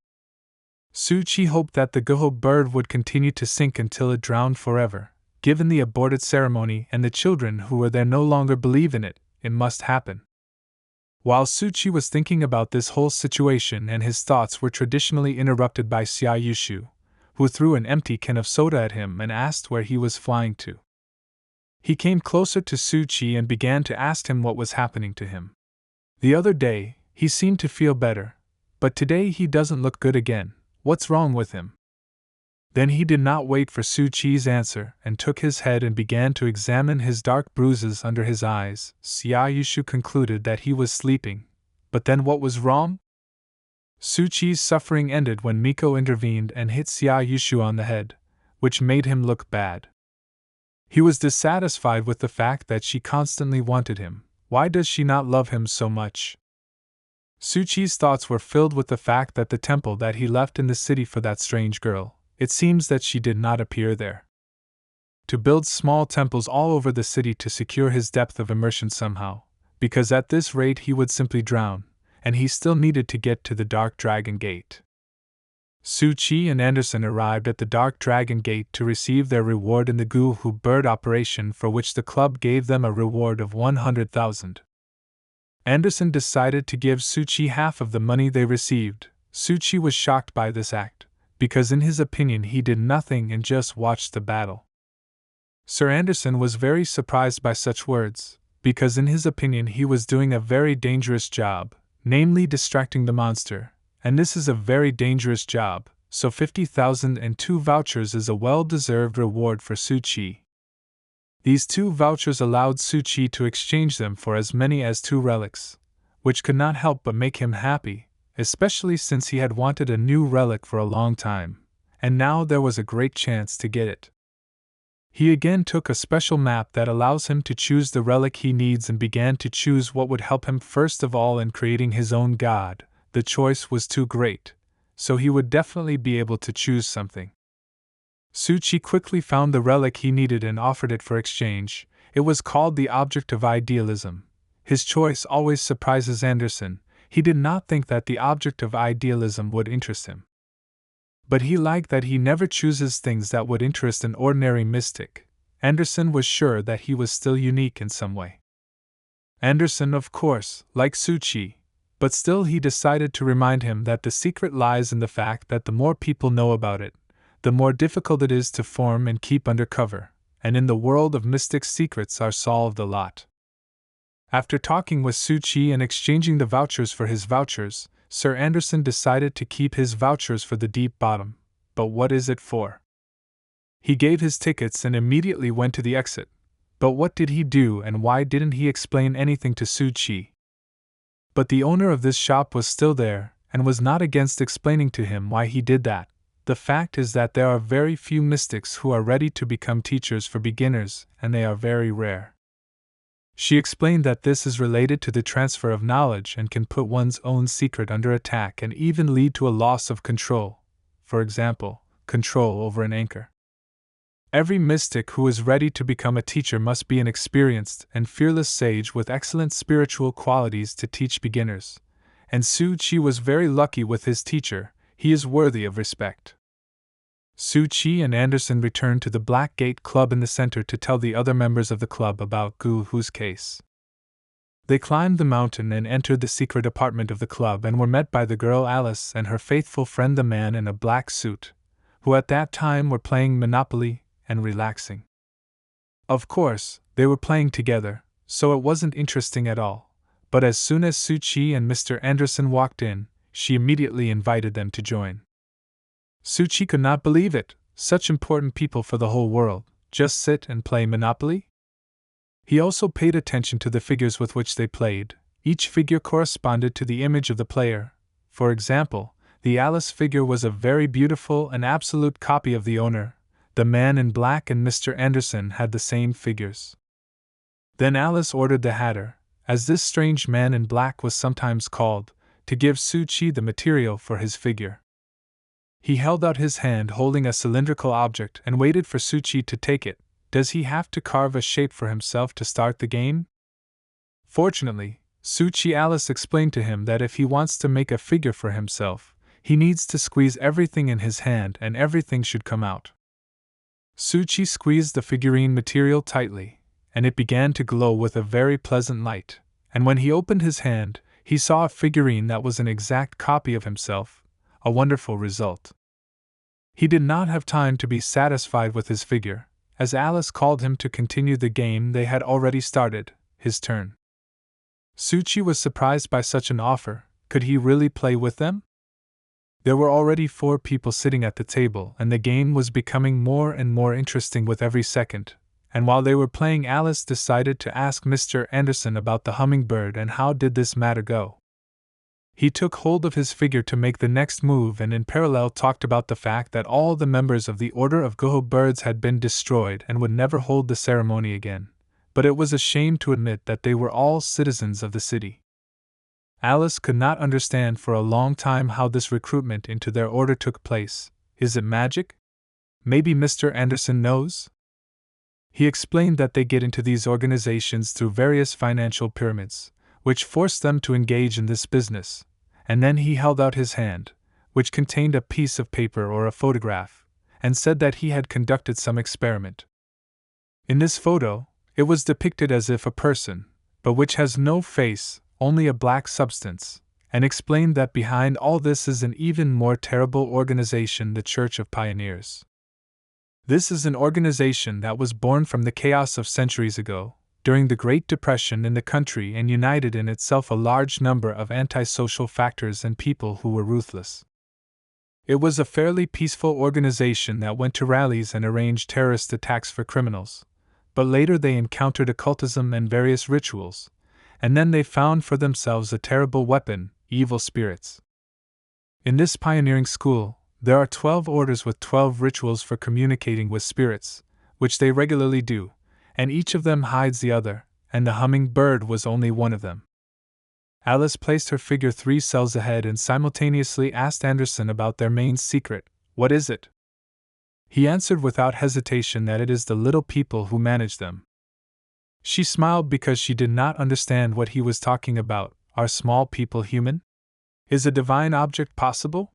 Su-chi hoped that the Hummingbird would continue to sink until it drowned forever. Given the aborted ceremony and the children who were there no longer believe in it, it must happen. While Su-chi was thinking about this whole situation, and his thoughts were traditionally interrupted by Xia Yushu, who threw an empty can of soda at him and asked where he was flying to. He came closer to Su-chi and began to ask him what was happening to him. The other day, he seemed to feel better, but today he doesn't look good again. What's wrong with him? Then he did not wait for Su-chi's answer and took his head and began to examine his dark bruises under his eyes. Xia Yushu concluded that he was sleeping, but then what was wrong? Su-chi's suffering ended when Miko intervened and hit Xia Yushu on the head, which made him look bad. He was dissatisfied with the fact that she constantly wanted him. Why does she not love him so much? Su-chi's thoughts were filled with the fact that the temple that he left in the city for that strange girl, it seems that she did not appear there. To build small temples all over the city to secure his depth of immersion somehow, because at this rate he would simply drown, and he still needed to get to the Dark Dragon Gate. Su-chi and Anderson arrived at the Dark Dragon Gate to receive their reward in the Hummingbird operation, for which the club gave them a reward of 100,000. Anderson decided to give Su-chi half of the money they received. Su-chi was shocked by this act, because in his opinion he did nothing and just watched the battle. Sir Anderson was very surprised by such words, because in his opinion he was doing a very dangerous job, namely distracting the monster, and this is a very dangerous job, so 50,000 and 2 vouchers is a well-deserved reward for Su-chi. These 2 vouchers allowed Su-chi to exchange them for as many as 2 relics, which could not help but make him happy, especially since he had wanted a new relic for a long time, and now there was a great chance to get it. He again took a special map that allows him to choose the relic he needs and began to choose what would help him first of all in creating his own god. The choice was too great, so he would definitely be able to choose something. Su-chi quickly found the relic he needed and offered it for exchange. It was called the Object of Idealism. His choice always surprises Anderson. He did not think that the Object of Idealism would interest him. But he liked that he never chooses things that would interest an ordinary mystic. Anderson was sure that he was still unique in some way. Anderson, of course, liked Su-chi, but still he decided to remind him that the secret lies in the fact that the more people know about it, the more difficult it is to form and keep under cover, and in the world of mystics secrets are solved a lot. After talking with Su-chi and exchanging the vouchers for his vouchers, Sir Anderson decided to keep his vouchers for the deep bottom. But what is it for? He gave his tickets and immediately went to the exit. But what did he do and why didn't he explain anything to Su-chi? But the owner of this shop was still there, and was not against explaining to him why he did that. The fact is that there are very few mystics who are ready to become teachers for beginners, and they are very rare. She explained that this is related to the transfer of knowledge and can put one's own secret under attack and even lead to a loss of control, for example, control over an anchor. Every mystic who is ready to become a teacher must be an experienced and fearless sage with excellent spiritual qualities to teach beginners, and Su-chi was very lucky with his teacher. He is worthy of respect. Su-chi and Anderson returned to the Black Gate Club in the center to tell the other members of the club about Cthulhu's case. They climbed the mountain and entered the secret apartment of the club and were met by the girl Alice and her faithful friend the man in a black suit, who at that time were playing Monopoly and relaxing. Of course, they were playing together, so it wasn't interesting at all, but as soon as Su-chi and Mr. Anderson walked in, she immediately invited them to join. Su-chi could not believe it, such important people for the whole world, just sit and play Monopoly? He also paid attention to the figures with which they played. Each figure corresponded to the image of the player. For example, the Alice figure was a very beautiful and absolute copy of the owner. The man in black and Mr. Anderson had the same figures. Then Alice ordered the Hatter, as this strange man in black was sometimes called, to give Su-chi the material for his figure. He held out his hand holding a cylindrical object and waited for Su-chi to take it. Does he have to carve a shape for himself to start the game? Fortunately, Suchi Alice explained to him that if he wants to make a figure for himself, he needs to squeeze everything in his hand and everything should come out. Suchi squeezed the figurine material tightly, and it began to glow with a very pleasant light, and when he opened his hand, he saw a figurine that was an exact copy of himself, a wonderful result. He did not have time to be satisfied with his figure, as Alice called him to continue the game they had already started, his turn. Suchi was surprised by such an offer. Could he really play with them? There were already 4 people sitting at the table, and the game was becoming more and more interesting with every second, and while they were playing, Alice decided to ask Mr. Anderson about the hummingbird and how did this matter go. He took hold of his figure to make the next move and in parallel talked about the fact that all the members of the Order of Goho birds had been destroyed and would never hold the ceremony again, but it was a shame to admit that they were all citizens of the city. Alice could not understand for a long time how this recruitment into their order took place. Is it magic? Maybe Mr. Anderson knows? He explained that they get into these organizations through various financial pyramids, which force them to engage in this business, and then he held out his hand, which contained a piece of paper or a photograph, and said that he had conducted some experiment. In this photo, it was depicted as if a person, but which has no face, only a black substance, and explained that behind all this is an even more terrible organization, the Church of Pioneers. This is an organization that was born from the chaos of centuries ago, during the Great Depression in the country, and united in itself a large number of antisocial factors and people who were ruthless. It was a fairly peaceful organization that went to rallies and arranged terrorist attacks for criminals, but later they encountered occultism and various rituals, and then they found for themselves a terrible weapon, evil spirits. In this pioneering school, there are 12 orders with 12 rituals for communicating with spirits, which they regularly do, and each of them hides the other, and the hummingbird was only one of them. Alice placed her figure 3 cells ahead and simultaneously asked Anderson about their main secret. What is it? He answered without hesitation that it is the little people who manage them. She smiled because she did not understand what he was talking about. Are small people human? Is a divine object possible?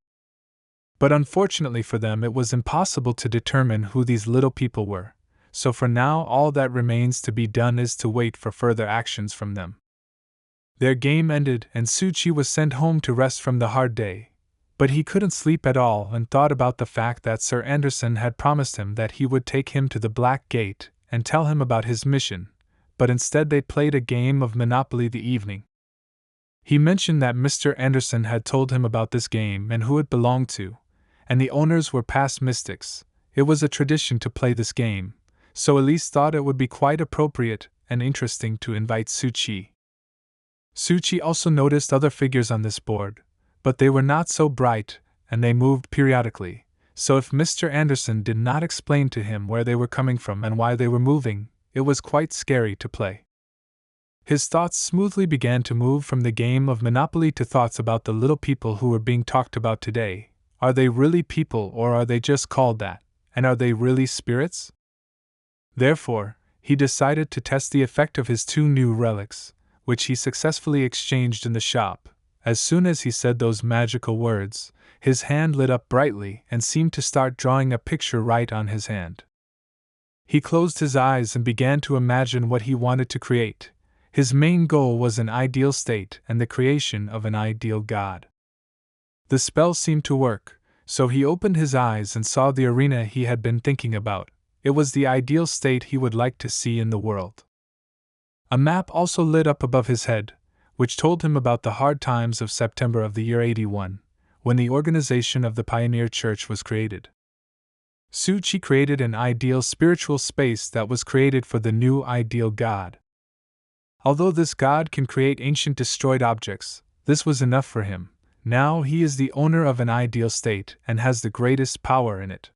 But unfortunately for them, it was impossible to determine who these little people were, so for now all that remains to be done is to wait for further actions from them. Their game ended and Suchi was sent home to rest from the hard day, but he couldn't sleep at all and thought about the fact that Sir Anderson had promised him that he would take him to the Black Gate and tell him about his mission, but instead they played a game of Monopoly the evening. He mentioned that Mr. Anderson had told him about this game and who it belonged to, and the owners were past mystics. It was a tradition to play this game, so Elise thought it would be quite appropriate and interesting to invite Suchi. Suchi also noticed other figures on this board, but they were not so bright, and they moved periodically, so if Mr. Anderson did not explain to him where they were coming from and why they were moving, it was quite scary to play. His thoughts smoothly began to move from the game of Monopoly to thoughts about the little people who were being talked about today. Are they really people or are they just called that, and are they really spirits? Therefore, he decided to test the effect of his 2 new relics, which he successfully exchanged in the shop. As soon as he said those magical words, his hand lit up brightly and seemed to start drawing a picture right on his hand. He closed his eyes and began to imagine what he wanted to create. His main goal was an ideal state and the creation of an ideal god. The spell seemed to work, so he opened his eyes and saw the arena he had been thinking about. It was the ideal state he would like to see in the world. A map also lit up above his head, which told him about the hard times of September of the year 81, when the organization of the Pioneer Church was created. Suchi created an ideal spiritual space that was created for the new ideal god. Although this god can create ancient destroyed objects, this was enough for him. Now he is the owner of an ideal state and has the greatest power in it.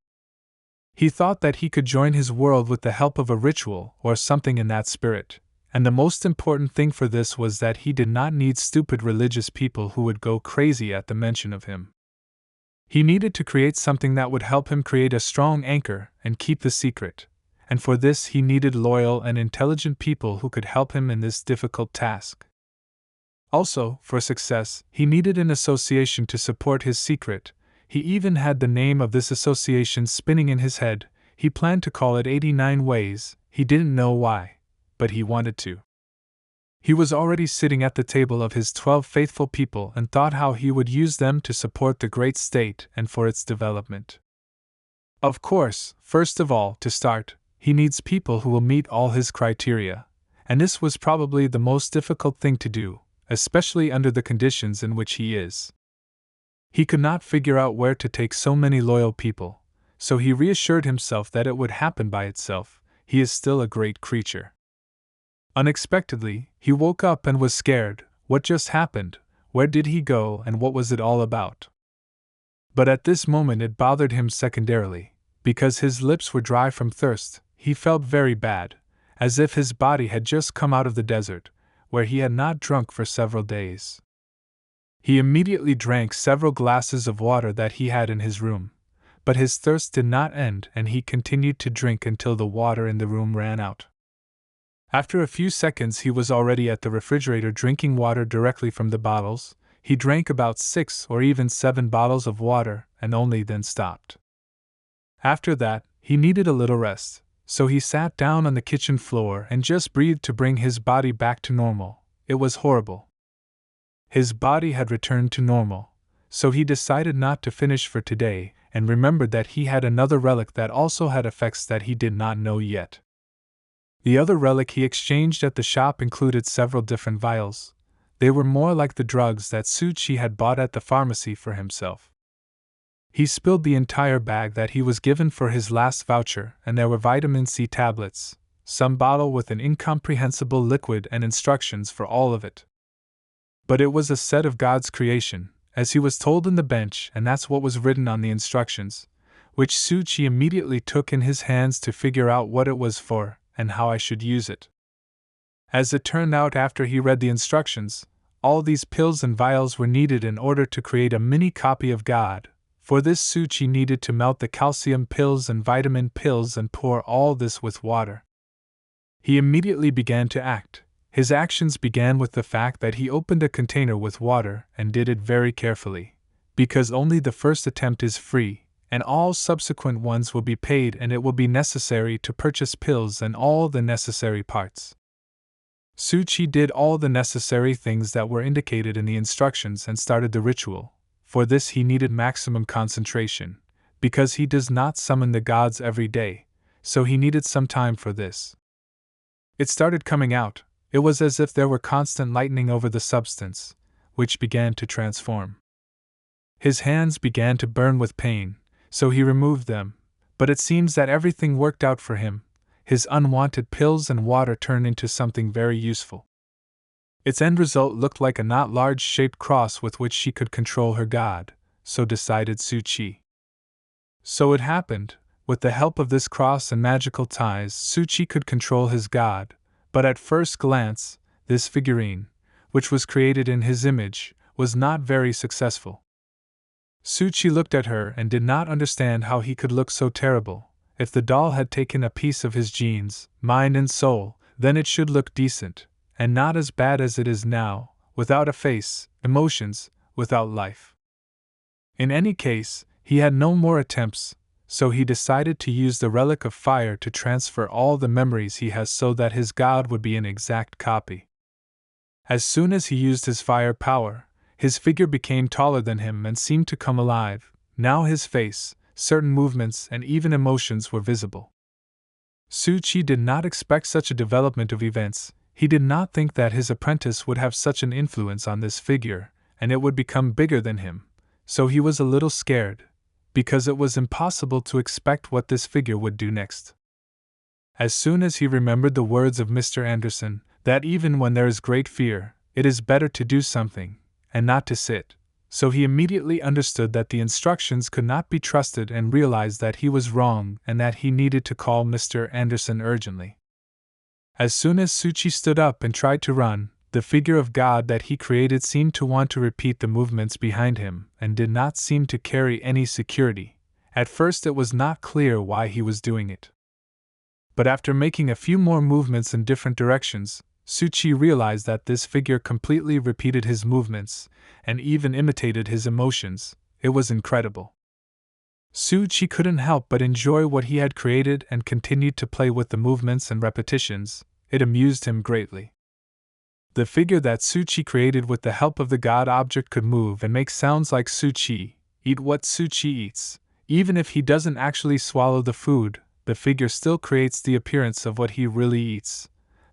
He thought that he could join his world with the help of a ritual or something in that spirit, and the most important thing for this was that he did not need stupid religious people who would go crazy at the mention of him. He needed to create something that would help him create a strong anchor and keep the secret, and for this he needed loyal and intelligent people who could help him in this difficult task. Also, for success, he needed an association to support his secret. He even had the name of this association spinning in his head. He planned to call it 89 Ways. He didn't know why, but he wanted to. He was already sitting at the table of his 12 faithful people and thought how he would use them to support the great state and for its development. Of course, first of all, to start, he needs people who will meet all his criteria, and this was probably the most difficult thing to do, especially under the conditions in which he is. He could not figure out where to take so many loyal people, so he reassured himself that it would happen by itself. He is still a great creature. Unexpectedly, he woke up and was scared. What just happened? Where did he go and what was it all about? But at this moment it bothered him secondarily, because his lips were dry from thirst. He felt very bad, as if his body had just come out of the desert, where he had not drunk for several days. He immediately drank several glasses of water that he had in his room, but his thirst did not end and he continued to drink until the water in the room ran out. After a few seconds he was already at the refrigerator drinking water directly from the bottles. He drank about 6 or even 7 bottles of water and only then stopped. After that, he needed a little rest, so he sat down on the kitchen floor and just breathed to bring his body back to normal. It was horrible. His body had returned to normal, so he decided not to finish for today and remembered that he had another relic that also had effects that he did not know yet. The other relic he exchanged at the shop included several different vials. They were more like the drugs that Suchi had bought at the pharmacy for himself. He spilled the entire bag that he was given for his last voucher, and there were vitamin C tablets, some bottle with an incomprehensible liquid and instructions for all of it. But it was a set of God's creation, as he was told in the bench, and that's what was written on the instructions, which Suchi immediately took in his hands to figure out what it was for and how I should use it. As it turned out, after he read the instructions, all these pills and vials were needed in order to create a mini copy of God. For this, Suchi needed to melt the calcium pills and vitamin pills and pour all this with water. He immediately began to act. His actions began with the fact that he opened a container with water and did it very carefully, because only the first attempt is free, and all subsequent ones will be paid, and it will be necessary to purchase pills and all the necessary parts. Suchi did all the necessary things that were indicated in the instructions and started the ritual. For this he needed maximum concentration, because he does not summon the gods every day, so he needed some time for this. It started coming out. It was as if there were constant lightning over the substance, which began to transform. His hands began to burn with pain, so he removed them, but it seems that everything worked out for him. His unwanted pills and water turned into something very useful. Its end result looked like a not large-shaped cross with which she could control her god, so decided Suchi. So it happened, with the help of this cross and magical ties, Suchi could control his god, but at first glance, this figurine, which was created in his image, was not very successful. Suchi looked at her and did not understand how he could look so terrible. If the doll had taken a piece of his genes, mind and soul, then it should look decent, and not as bad as it is now, without a face, emotions, without life. In any case, he had no more attempts, so he decided to use the relic of fire to transfer all the memories he has so that his god would be an exact copy. As soon as he used his fire power, his figure became taller than him and seemed to come alive. Now his face, certain movements, and even emotions were visible. Suchi did not expect such a development of events. He did not think that his apprentice would have such an influence on this figure, and it would become bigger than him, so he was a little scared, because it was impossible to expect what this figure would do next. As soon as he remembered the words of Mr. Anderson, that even when there is great fear, it is better to do something, and not to sit, so he immediately understood that the instructions could not be trusted and realized that he was wrong and that he needed to call Mr. Anderson urgently. As soon as Suchi stood up and tried to run, the figure of God that he created seemed to want to repeat the movements behind him and did not seem to carry any security. At first it was not clear why he was doing it. But after making a few more movements in different directions, Suchi realized that this figure completely repeated his movements, and even imitated his emotions. It was incredible. Suchi couldn't help but enjoy what he had created and continued to play with the movements and repetitions. It amused him greatly. The figure that Suchi created with the help of the god object could move and make sounds like Suchi, eat what Suchi eats. Even if he doesn't actually swallow the food, the figure still creates the appearance of what he really eats.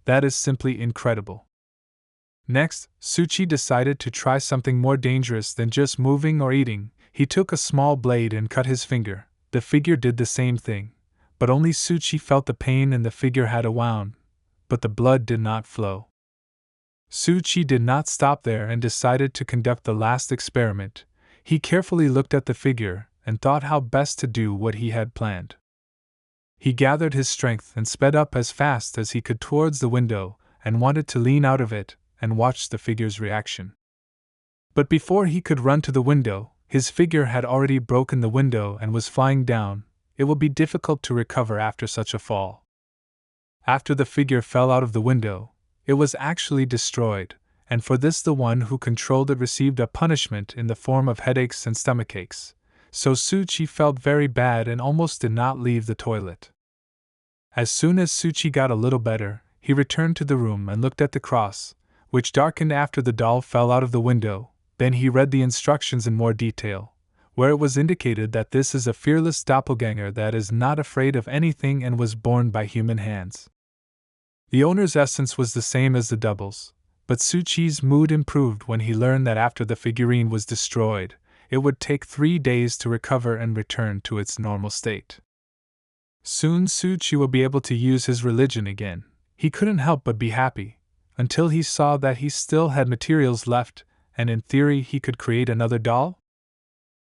That is simply incredible. Next, Suchi decided to try something more dangerous than just moving or eating. He took a small blade and cut his finger. The figure did the same thing, but only Suchi felt the pain and the figure had a wound, but the blood did not flow. Suchi did not stop there and decided to conduct the last experiment. He carefully looked at the figure and thought how best to do what he had planned. He gathered his strength and sped up as fast as he could towards the window and wanted to lean out of it and watch the figure's reaction. But before he could run to the window, his figure had already broken the window and was flying down. It will be difficult to recover after such a fall. After the figure fell out of the window, it was actually destroyed, and for this the one who controlled it received a punishment in the form of headaches and stomachaches. So Suchi felt very bad and almost did not leave the toilet. As soon as Suchi got a little better, he returned to the room and looked at the cross, which darkened after the doll fell out of the window. Then he read the instructions in more detail, where it was indicated that this is a fearless doppelganger that is not afraid of anything and was born by human hands. The owner's essence was the same as the double's, but Suchi's mood improved when he learned that after the figurine was destroyed, it would take 3 days to recover and return to its normal state. Soon Suchi will be able to use his religion again. He couldn't help but be happy, until he saw that he still had materials left, and in theory he could create another doll?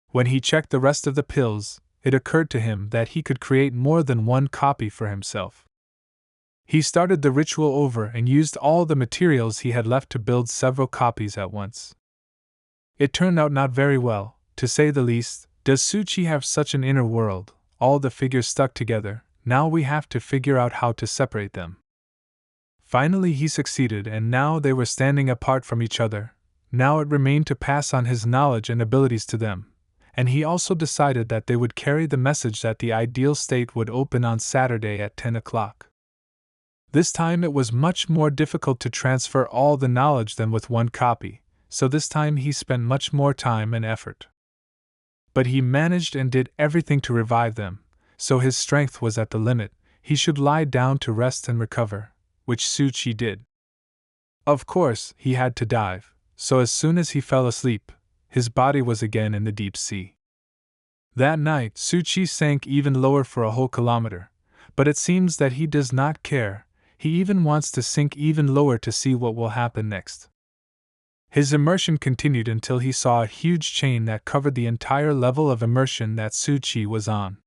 When he checked the rest of the pills, it occurred to him that he could create more than one copy for himself. He started the ritual over and used all the materials he had left to build several copies at once. It turned out not very well, to say the least. Does Suchi have such an inner world? All the figures stuck together. Now we have to figure out how to separate them. Finally he succeeded, and now they were standing apart from each other. Now it remained to pass on his knowledge and abilities to them, and he also decided that they would carry the message that the ideal state would open on Saturday at 10 o'clock. This time it was much more difficult to transfer all the knowledge than with one copy, so this time he spent much more time and effort. But he managed and did everything to revive them, so his strength was at the limit. He should lie down to rest and recover, which Suchi did. Of course, he had to dive, so as soon as he fell asleep, his body was again in the deep sea. That night, Suchi sank even lower for a whole kilometer, but it seems that he does not care. He even wants to sink even lower to see what will happen next. His immersion continued until he saw a huge chain that covered the entire level of immersion that Suchi was on.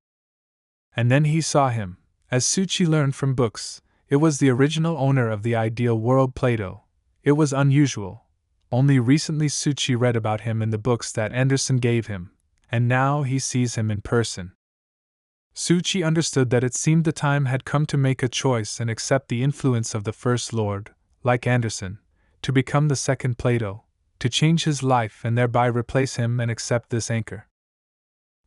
And then he saw him. As Suchi learned from books, it was the original owner of the ideal world, Plato. It was unusual. Only recently Suchi read about him in the books that Anderson gave him, and now he sees him in person. Suchi understood that it seemed the time had come to make a choice and accept the influence of the First Lord, like Anderson, to become the second Plato, to change his life and thereby replace him and accept this anchor.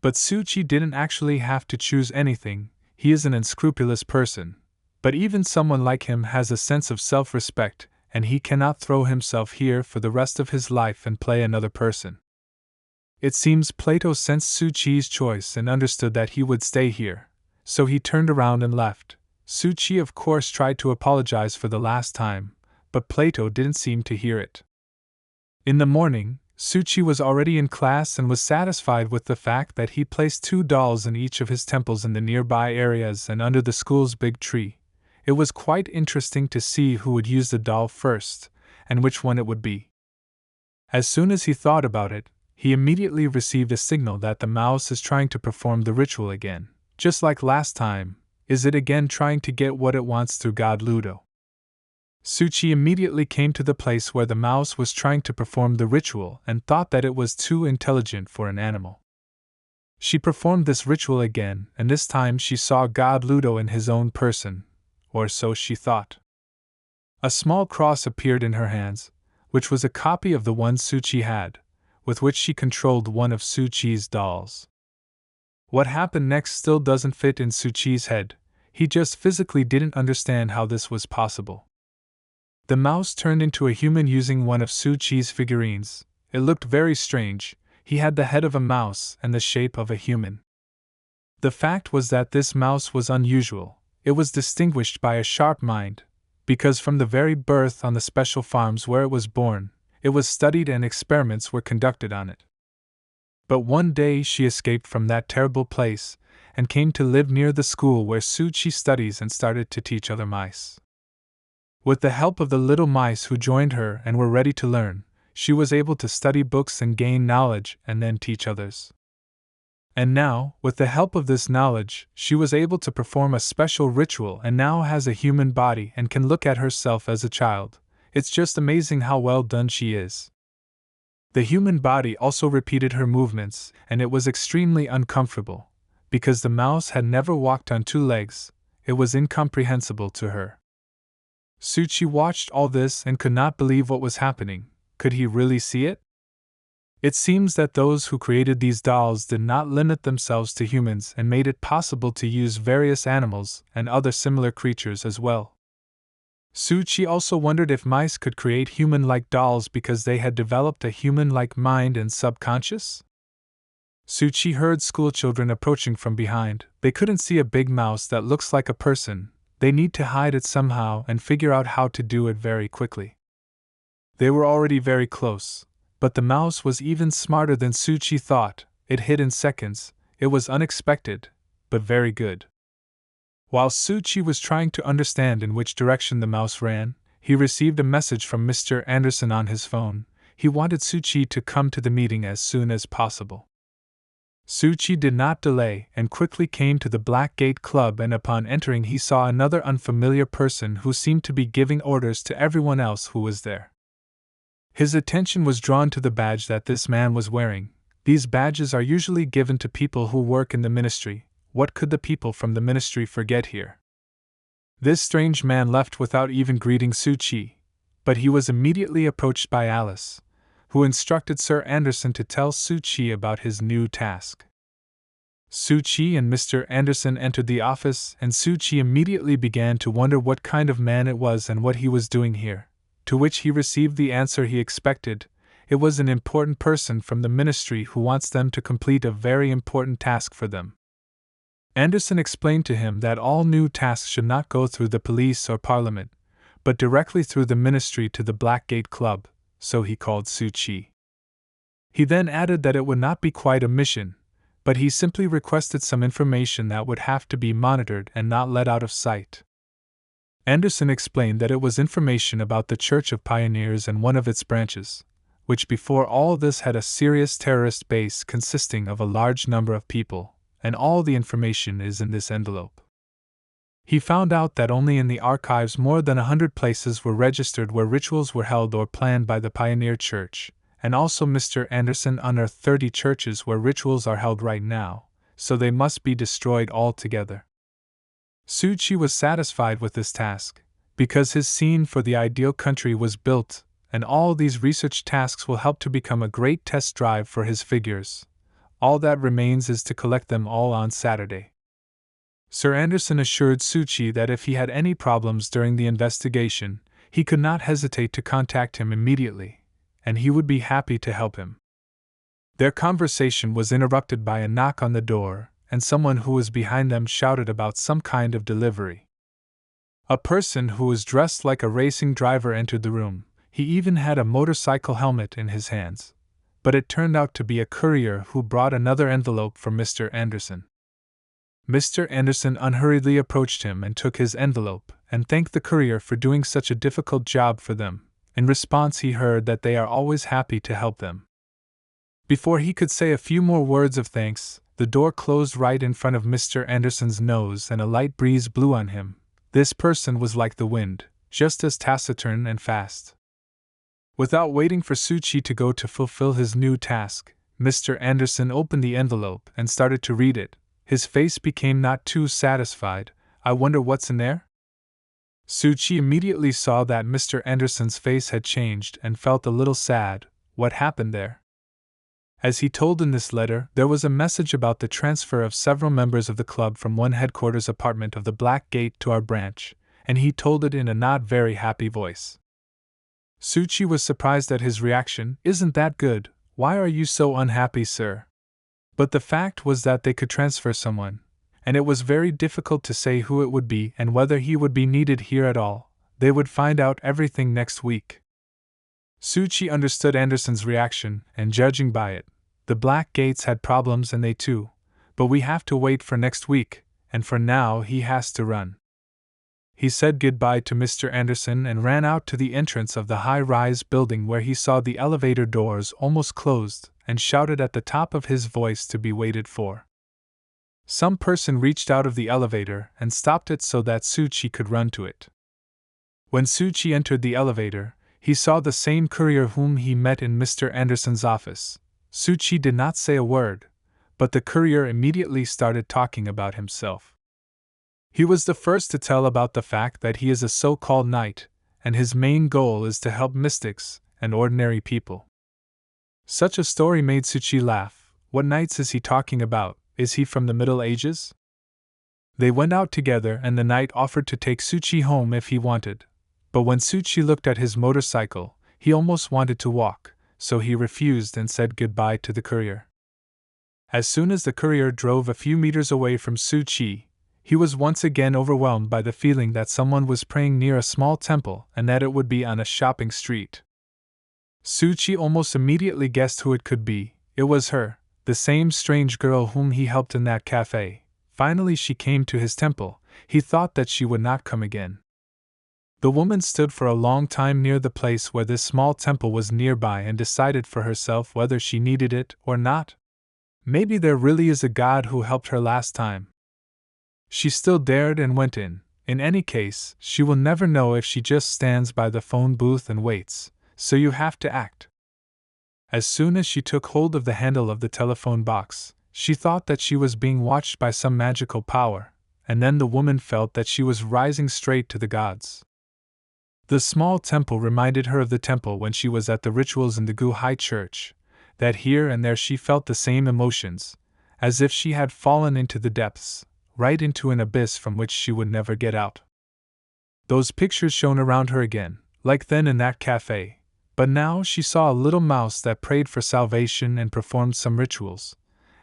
But Suchi didn't actually have to choose anything. He is an unscrupulous person, but even someone like him has a sense of self-respect, and he cannot throw himself here for the rest of his life and play another person. It seems Plato sensed Suchi's choice and understood that he would stay here, so he turned around and left. Suchi of course tried to apologize for the last time, but Plato didn't seem to hear it. In the morning, Suchi was already in class and was satisfied with the fact that he placed 2 dolls in each of his temples in the nearby areas and under the school's big tree. It was quite interesting to see who would use the doll first, and which one it would be. As soon as he thought about it, he immediately received a signal that the mouse is trying to perform the ritual again. Just like last time, is it again trying to get what it wants through God Ludo? Suchi immediately came to the place where the mouse was trying to perform the ritual and thought that it was too intelligent for an animal. She performed this ritual again, and this time she saw God Ludo in his own person, or so she thought. A small cross appeared in her hands, which was a copy of the one Suchi had, with which she controlled one of Suchi's dolls. What happened next still doesn't fit in Suchi's head, he just physically didn't understand how this was possible. The mouse turned into a human using one of Suchi's figurines. It looked very strange, he had the head of a mouse and the shape of a human. The fact was that this mouse was unusual, it was distinguished by a sharp mind, because from the very birth on the special farms where it was born, it was studied and experiments were conducted on it. But one day she escaped from that terrible place, and came to live near the school where Suchi studies and started to teach other mice. With the help of the little mice who joined her and were ready to learn, she was able to study books and gain knowledge and then teach others. And now, with the help of this knowledge, she was able to perform a special ritual and now has a human body and can look at herself as a child. It's just amazing how well done she is. The human body also repeated her movements, and it was extremely uncomfortable. Because the mouse had never walked on two legs, it was incomprehensible to her. Suchi watched all this and could not believe what was happening. Could he really see it? It seems that those who created these dolls did not limit themselves to humans and made it possible to use various animals and other similar creatures as well. Suchi also wondered if mice could create human-like dolls because they had developed a human-like mind and subconscious? Suchi heard schoolchildren approaching from behind. They couldn't see a big mouse that looks like a person. They need to hide it somehow and figure out how to do it very quickly. They were already very close. But the mouse was even smarter than Suchi thought. It hid in seconds. It was unexpected, but very good. While Suchi was trying to understand in which direction the mouse ran, he received a message from Mr. Anderson on his phone. He wanted Suchi to come to the meeting as soon as possible. Suchi did not delay and quickly came to the Black Gate Club, and upon entering he saw another unfamiliar person who seemed to be giving orders to everyone else who was there. His attention was drawn to the badge that this man was wearing. These badges are usually given to people who work in the ministry. What could the people from the ministry forget here? This strange man left without even greeting Suchi, but he was immediately approached by Alice, who instructed Sir Anderson to tell Suchi about his new task. Suchi and Mr. Anderson entered the office, and Suchi immediately began to wonder what kind of man it was and what he was doing here. To which he received the answer he expected. It was an important person from the ministry who wants them to complete a very important task for them. Anderson explained to him that all new tasks should not go through the police or parliament, but directly through the ministry to the Black Gate Club, so he called Suchi. He then added that it would not be quite a mission, but he simply requested some information that would have to be monitored and not let out of sight. Anderson explained that it was information about the Church of Pioneers and one of its branches, which before all this had a serious terrorist base consisting of a large number of people, and all the information is in this envelope. He found out that only in the archives more than 100 places were registered where rituals were held or planned by the Pioneer Church, and also Mr. Anderson unearthed 30 churches where rituals are held right now, so they must be destroyed altogether. Suchi was satisfied with this task, because his scene for the ideal country was built, and all these research tasks will help to become a great test drive for his figures. All that remains is to collect them all on Saturday. Sir Anderson assured Suchi that if he had any problems during the investigation, he could not hesitate to contact him immediately, and he would be happy to help him. Their conversation was interrupted by a knock on the door, and someone who was behind them shouted about some kind of delivery. A person who was dressed like a racing driver entered the room. He even had a motorcycle helmet in his hands. But it turned out to be a courier who brought another envelope for Mr. Anderson. Mr. Anderson unhurriedly approached him and took his envelope, and thanked the courier for doing such a difficult job for them. In response, he heard that they are always happy to help them. Before he could say a few more words of thanks, the door closed right in front of Mr. Anderson's nose and a light breeze blew on him. This person was like the wind, just as taciturn and fast. Without waiting for Suchi to go to fulfill his new task, Mr. Anderson opened the envelope and started to read it. His face became not too satisfied. I wonder what's in there? Suchi immediately saw that Mr. Anderson's face had changed and felt a little sad. What happened there? As he told in this letter, there was a message about the transfer of several members of the club from one headquarters apartment of the Black Gate to our branch, and he told it in a not very happy voice. Suchi was surprised at his reaction. Isn't that good? Why are you so unhappy, sir? But the fact was that they could transfer someone, and it was very difficult to say who it would be and whether he would be needed here at all. They would find out everything next week. Suchi understood Anderson's reaction, and judging by it, the Black Gates had problems and they too, but we have to wait for next week, and for now he has to run. He said goodbye to Mr. Anderson and ran out to the entrance of the high-rise building where he saw the elevator doors almost closed and shouted at the top of his voice to be waited for. Some person reached out of the elevator and stopped it so that Suchi could run to it. When Suchi entered the elevator, he saw the same courier whom he met in Mr. Anderson's office. Suchi did not say a word, but the courier immediately started talking about himself. He was the first to tell about the fact that he is a so-called knight, and his main goal is to help mystics and ordinary people. Such a story made Suchi laugh. What knights is he talking about? Is he from the Middle Ages? They went out together and the knight offered to take Suchi home if he wanted, but when Suchi looked at his motorcycle, he almost wanted to walk, so he refused and said goodbye to the courier. As soon as the courier drove a few meters away from Suchi, he was once again overwhelmed by the feeling that someone was praying near a small temple and that it would be on a shopping street. Suchi almost immediately guessed who it could be. It was her, the same strange girl whom he helped in that cafe. Finally she came to his temple. He thought that she would not come again. The woman stood for a long time near the place where this small temple was nearby and decided for herself whether she needed it or not. Maybe there really is a God who helped her last time. She still dared and went in. In any case, she will never know if she just stands by the phone booth and waits, so you have to act. As soon as she took hold of the handle of the telephone box, she thought that she was being watched by some magical power, and then the woman felt that she was rising straight to the gods. The small temple reminded her of the temple when she was at the rituals in the Gu High Church, that here and there she felt the same emotions, as if she had fallen into the depths, right into an abyss from which she would never get out. Those pictures shone around her again, like then in that cafe, but now she saw a little mouse that prayed for salvation and performed some rituals,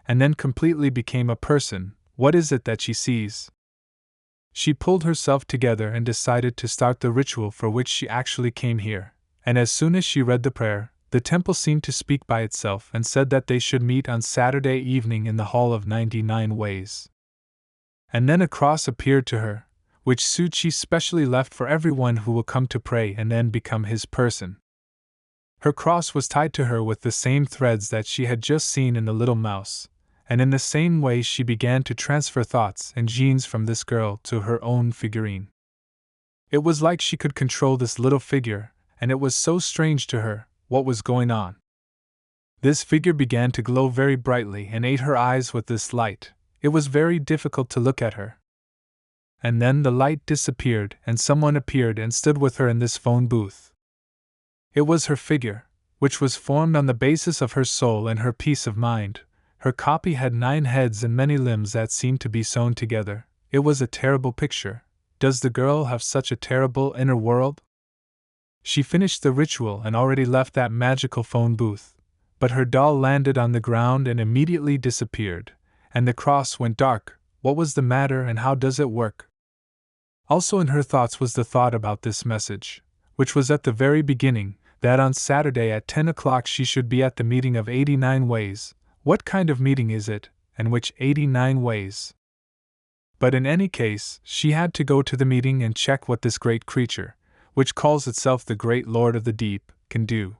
and then completely became a person. What is it that she sees? She pulled herself together and decided to start the ritual for which she actually came here, and as soon as she read the prayer, the temple seemed to speak by itself and said that they should meet on Saturday evening in the Hall of 99 Ways. And then a cross appeared to her, which Suchi specially left for everyone who will come to pray and then become his person. Her cross was tied to her with the same threads that she had just seen in the little mouse, and in the same way she began to transfer thoughts and genes from this girl to her own figurine. It was like she could control this little figure, and it was so strange to her what was going on. This figure began to glow very brightly and ate her eyes with this light. It was very difficult to look at her. And then the light disappeared and someone appeared and stood with her in this phone booth. It was her figure, which was formed on the basis of her soul and her peace of mind. Her copy had 9 heads and many limbs that seemed to be sewn together. It was a terrible picture. Does the girl have such a terrible inner world? She finished the ritual and already left that magical phone booth, but her doll landed on the ground and immediately disappeared. And the cross went dark. What was the matter and how does it work? Also in her thoughts was the thought about this message, which was at the very beginning, that on Saturday at 10 o'clock she should be at the meeting of 89 Ways. What kind of meeting is it, and which 89 ways? But in any case, she had to go to the meeting and check what this great creature, which calls itself the Great Lord of the Deep, can do.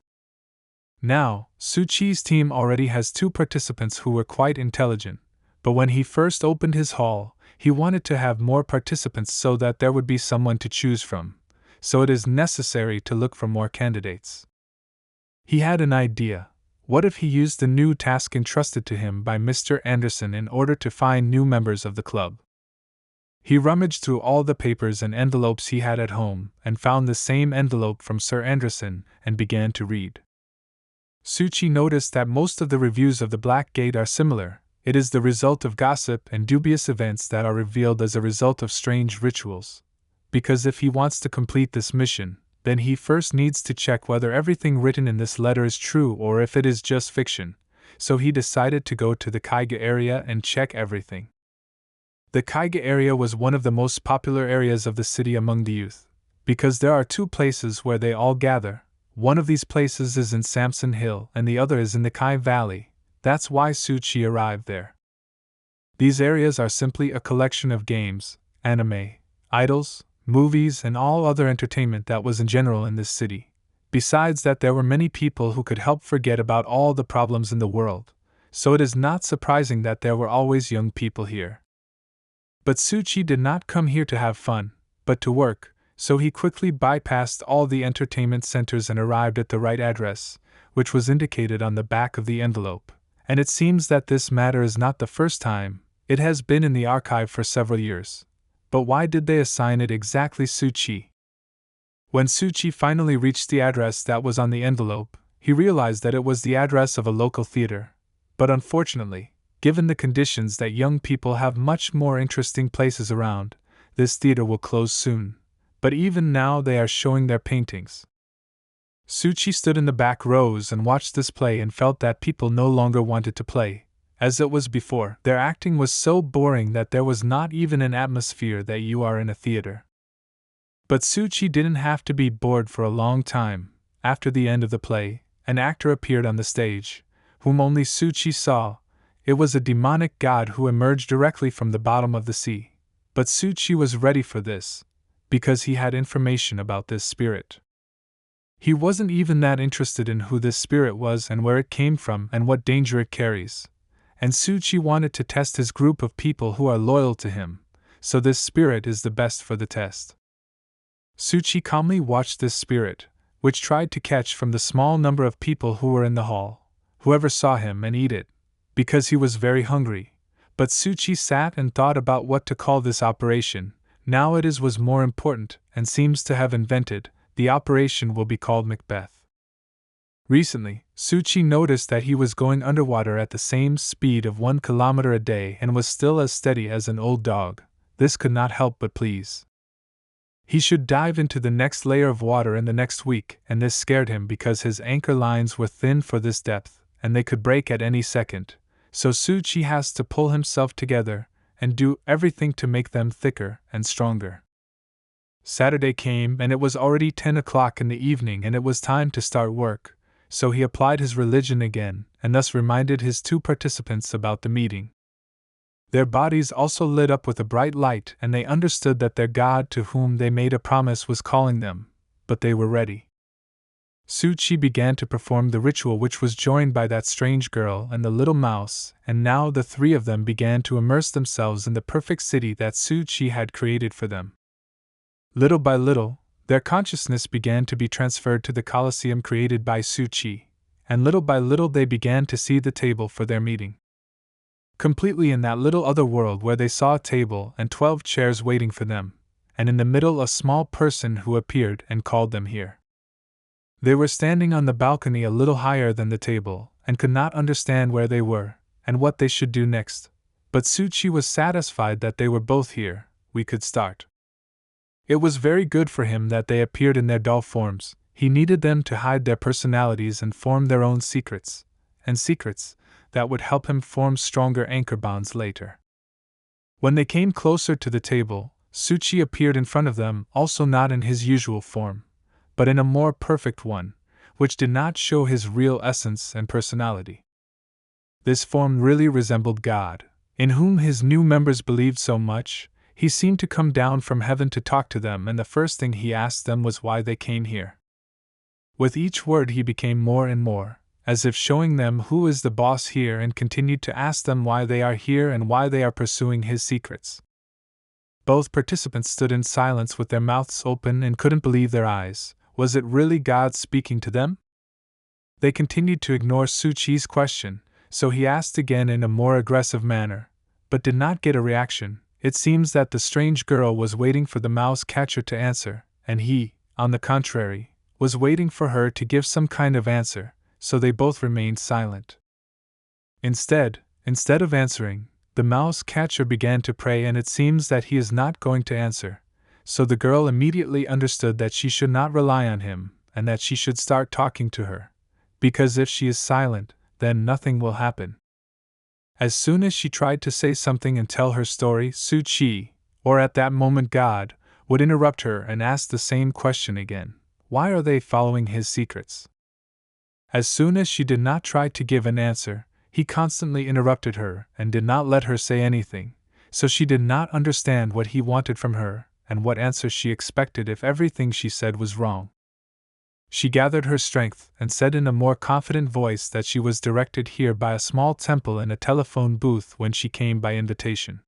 Now, Suchi's team already has 2 participants who were quite intelligent. But when he first opened his hall, he wanted to have more participants so that there would be someone to choose from, so it is necessary to look for more candidates. He had an idea. What if he used the new task entrusted to him by Mr. Anderson in order to find new members of the club? He rummaged through all the papers and envelopes he had at home and found the same envelope from Sir Anderson and began to read. Suchi noticed that most of the reviews of the Black Gate are similar. It is the result of gossip and dubious events that are revealed as a result of strange rituals. Because if he wants to complete this mission, then he first needs to check whether everything written in this letter is true or if it is just fiction. So he decided to go to the Kaiga area and check everything. The Kaiga area was one of the most popular areas of the city among the youth, because there are two places where they all gather. One of these places is in Samson Hill and the other is in the Kai Valley. That's why Suchi arrived there. These areas are simply a collection of games, anime, idols, movies, and all other entertainment that was in general in this city. Besides that, there were many people who could help forget about all the problems in the world, so it is not surprising that there were always young people here. But Suchi did not come here to have fun, but to work, so he quickly bypassed all the entertainment centers and arrived at the right address, which was indicated on the back of the envelope. And it seems that this matter is not the first time, it has been in the archive for several years. But why did they assign it exactly Suchi? When Suchi finally reached the address that was on the envelope, he realized that it was the address of a local theater. But unfortunately, given the conditions that young people have much more interesting places around, this theater will close soon. But even now they are showing their paintings. Suchi stood in the back rows and watched this play and felt that people no longer wanted to play. As it was before, their acting was so boring that there was not even an atmosphere that you are in a theater. But Suchi didn't have to be bored for a long time. After the end of the play, an actor appeared on the stage, whom only Suchi saw. It was a demonic god who emerged directly from the bottom of the sea. But Suchi was ready for this, because he had information about this spirit. He wasn't even that interested in who this spirit was and where it came from and what danger it carries. And Suchi wanted to test his group of people who are loyal to him, so this spirit is the best for the test. Suchi calmly watched this spirit, which tried to catch from the small number of people who were in the hall, whoever saw him, and eat it, because he was very hungry. But Suchi sat and thought about what to call this operation. Now it was more important, and seems to have invented, the operation will be called Macbeth. Recently, Suchi noticed that he was going underwater at the same speed of 1 kilometer a day and was still as steady as an old dog. This could not help but please. He should dive into the next layer of water in the next week, and this scared him because his anchor lines were thin for this depth, and they could break at any second. So Suchi has to pull himself together and do everything to make them thicker and stronger. Saturday came and it was already 10 o'clock in the evening and it was time to start work, so he applied his religion again and thus reminded his two participants about the meeting. Their bodies also lit up with a bright light and they understood that their god to whom they made a promise was calling them, but they were ready. Suchi began to perform the ritual, which was joined by that strange girl and the little mouse, and now the three of them began to immerse themselves in the perfect city that Suchi had created for them. Little by little, their consciousness began to be transferred to the Colosseum created by Suchi, and little by little they began to see the table for their meeting. Completely in that little other world where they saw a table and 12 chairs waiting for them, and in the middle a small person who appeared and called them here. They were standing on the balcony a little higher than the table, and could not understand where they were, and what they should do next. But Suchi was satisfied that they were both here. We could start. It was very good for him that they appeared in their dull forms. He needed them to hide their personalities and form their own secrets, and secrets that would help him form stronger anchor bonds later. When they came closer to the table, Suchi appeared in front of them, also not in his usual form, but in a more perfect one, which did not show his real essence and personality. This form really resembled God, in whom his new members believed so much. He seemed to come down from heaven to talk to them, and the first thing he asked them was why they came here. With each word he became more and more, as if showing them who is the boss here, and continued to ask them why they are here and why they are pursuing his secrets. Both participants stood in silence with their mouths open and couldn't believe their eyes. Was it really God speaking to them? They continued to ignore Suchi's question, so he asked again in a more aggressive manner, but did not get a reaction. It seems that the strange girl was waiting for the mouse catcher to answer, and he, on the contrary, was waiting for her to give some kind of answer, so they both remained silent. Instead of answering, the mouse catcher began to pray, and it seems that he is not going to answer, so the girl immediately understood that she should not rely on him, and that she should start talking to her, because if she is silent, then nothing will happen. As soon as she tried to say something and tell her story, Su-Chi, or at that moment God, would interrupt her and ask the same question again: why are they following his secrets? As soon as she did not try to give an answer, he constantly interrupted her and did not let her say anything, so she did not understand what he wanted from her and what answer she expected if everything she said was wrong. She gathered her strength and said in a more confident voice that she was directed here by a small temple and a telephone booth when she came by invitation.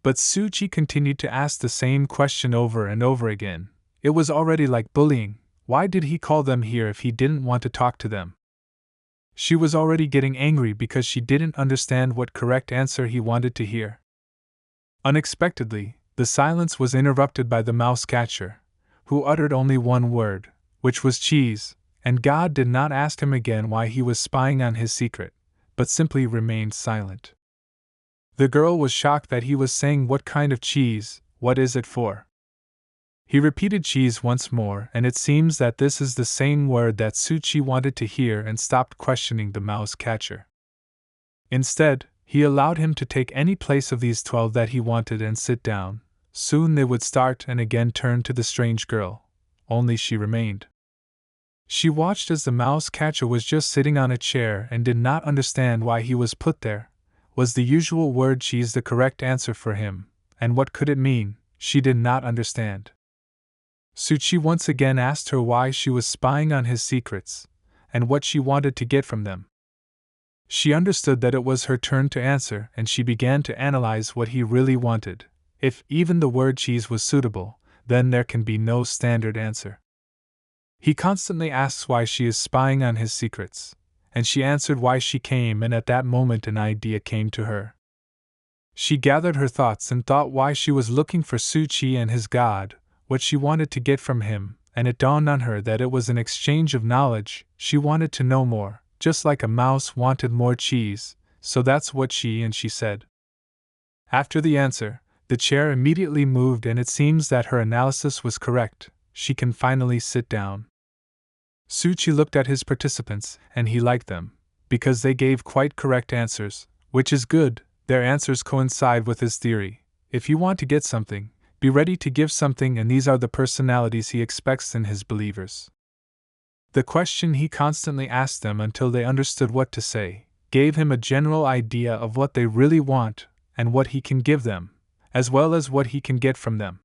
But Su-Chi continued to ask the same question over and over again. It was already like bullying. Why did he call them here if he didn't want to talk to them? She was already getting angry because she didn't understand what correct answer he wanted to hear. Unexpectedly, the silence was interrupted by the mouse catcher, who uttered only one word, which was cheese, and God did not ask him again why he was spying on his secret, but simply remained silent. The girl was shocked that he was saying what kind of cheese, what is it for? He repeated cheese once more, and it seems that this is the same word that Su-Chi wanted to hear, and stopped questioning the mouse catcher. Instead, he allowed him to take any place of these 12 that he wanted and sit down. Soon they would start and again turn to the strange girl, only she remained. She watched as the mouse catcher was just sitting on a chair and did not understand why he was put there. Was the usual word cheese the correct answer for him, and what could it mean? She did not understand. Su-Chi once again asked her why she was spying on his secrets, and what she wanted to get from them. She understood that it was her turn to answer, and she began to analyze what he really wanted. If even the word cheese was suitable, then there can be no standard answer. He constantly asks why she is spying on his secrets, and she answered why she came, and at that moment an idea came to her. She gathered her thoughts and thought why she was looking for Su-Chi and his god, what she wanted to get from him, and it dawned on her that it was an exchange of knowledge. She wanted to know more, just like a mouse wanted more cheese, so that's what she said. After the answer, the chair immediately moved, and it seems that her analysis was correct. She can finally sit down. Su-Chi looked at his participants, and he liked them, because they gave quite correct answers, which is good. Their answers coincide with his theory. If you want to get something, be ready to give something, and these are the personalities he expects in his believers. The question he constantly asked them until they understood what to say gave him a general idea of what they really want and what he can give them, as well as what he can get from them.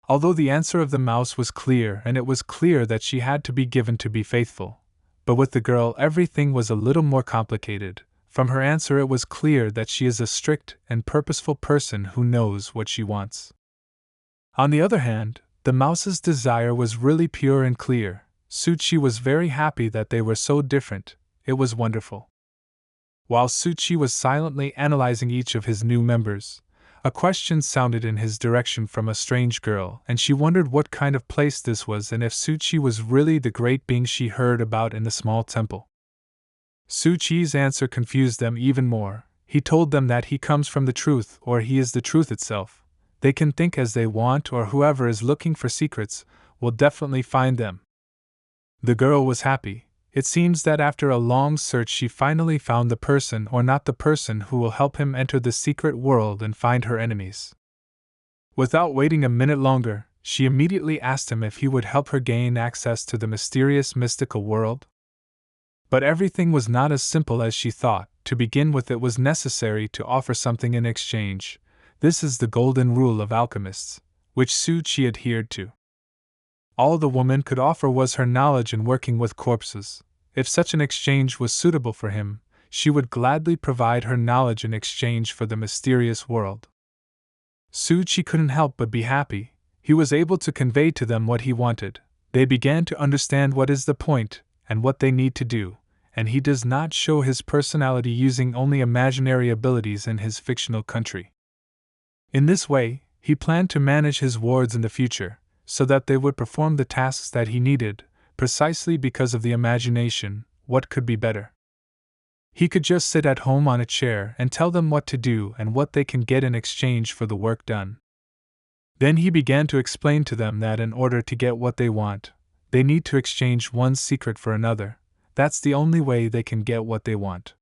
Although the answer of the mouse was clear, and it was clear that she had to be given to be faithful, but with the girl everything was a little more complicated. From her answer it was clear that she is a strict and purposeful person who knows what she wants. On the other hand, the mouse's desire was really pure and clear. Su-Chi was very happy that they were so different. It was wonderful. While Su-Chi was silently analyzing each of his new members, a question sounded in his direction from a strange girl, and she wondered what kind of place this was and if Su-Chi was really the great being she heard about in the small temple. Su-Chi's answer confused them even more. He told them that he comes from the truth, or he is the truth itself. They can think as they want, or whoever is looking for secrets will definitely find them. The girl was happy. It seems that after a long search she finally found the person, or not the person, who will help him enter the secret world and find her enemies. Without waiting a minute longer, she immediately asked him if he would help her gain access to the mysterious mystical world. But everything was not as simple as she thought. To begin with, it was necessary to offer something in exchange. This is the golden rule of alchemists, which Su-Chi adhered to. All the woman could offer was her knowledge in working with corpses. If such an exchange was suitable for him, she would gladly provide her knowledge in exchange for the mysterious world. Su-Chi couldn't help but be happy. He was able to convey to them what he wanted. They began to understand what is the point and what they need to do, and he does not show his personality using only imaginary abilities in his fictional country. In this way, he planned to manage his wards in the future, so that they would perform the tasks that he needed, precisely because of the imagination. What could be better? He could just sit at home on a chair and tell them what to do and what they can get in exchange for the work done. Then he began to explain to them that in order to get what they want, they need to exchange one secret for another. That's the only way they can get what they want.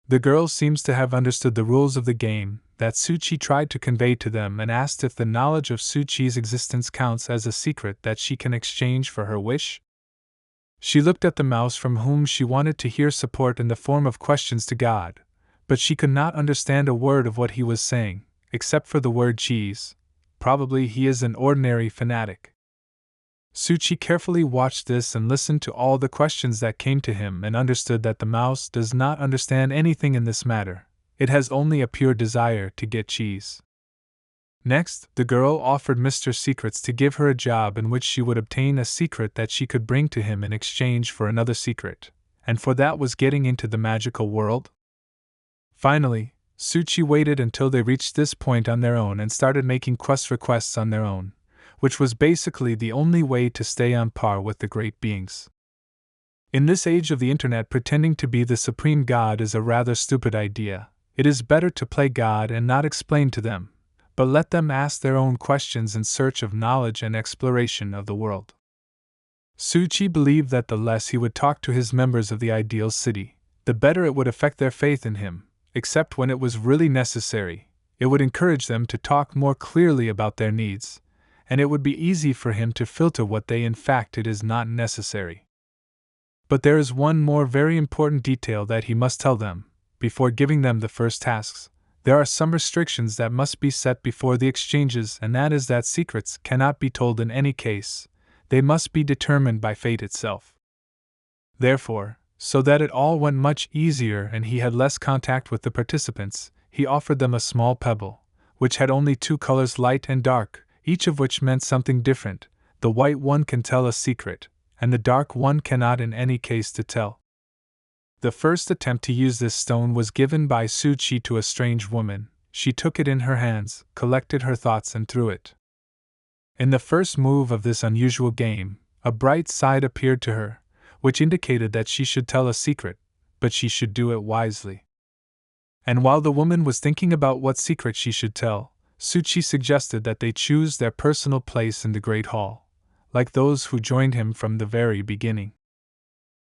The girl seems to have understood the rules of the game that Suchi tried to convey to them and asked if the knowledge of Suchi's existence counts as a secret that she can exchange for her wish. She looked at the mouse from whom she wanted to hear support in the form of questions to God, but she could not understand a word of what he was saying, except for the word cheese. Probably he is an ordinary fanatic. Suchi carefully watched this and listened to all the questions that came to him and understood that the mouse does not understand anything in this matter. It has only a pure desire to get cheese. Next, the girl offered Mr. Secrets to give her a job in which she would obtain a secret that she could bring to him in exchange for another secret, and for that was getting into the magical world. Finally, Suchi waited until they reached this point on their own and started making quest requests on their own, which was basically the only way to stay on par with the great beings. In this age of the internet, pretending to be the supreme god is a rather stupid idea. It is better to play God and not explain to them, but let them ask their own questions in search of knowledge and exploration of the world. Suchi believed that the less he would talk to his members of the ideal city, the better it would affect their faith in him, except when it was really necessary. It would encourage them to talk more clearly about their needs, and it would be easy for him to filter what they in fact it is not necessary. But there is one more very important detail that he must tell them. Before giving them the first tasks, there are some restrictions that must be set before the exchanges, and that is that secrets cannot be told in any case. They must be determined by fate itself. Therefore, so that it all went much easier and he had less contact with the participants, he offered them a small pebble, which had only two colors, light and dark, each of which meant something different. The white one can tell a secret, and the dark one cannot in any case to tell. The first attempt to use this stone was given by Suchi to a strange woman. She took it in her hands, collected her thoughts and threw it. In the first move of this unusual game, a bright side appeared to her, which indicated that she should tell a secret, but she should do it wisely. And while the woman was thinking about what secret she should tell, Suchi suggested that they choose their personal place in the Great Hall, like those who joined him from the very beginning.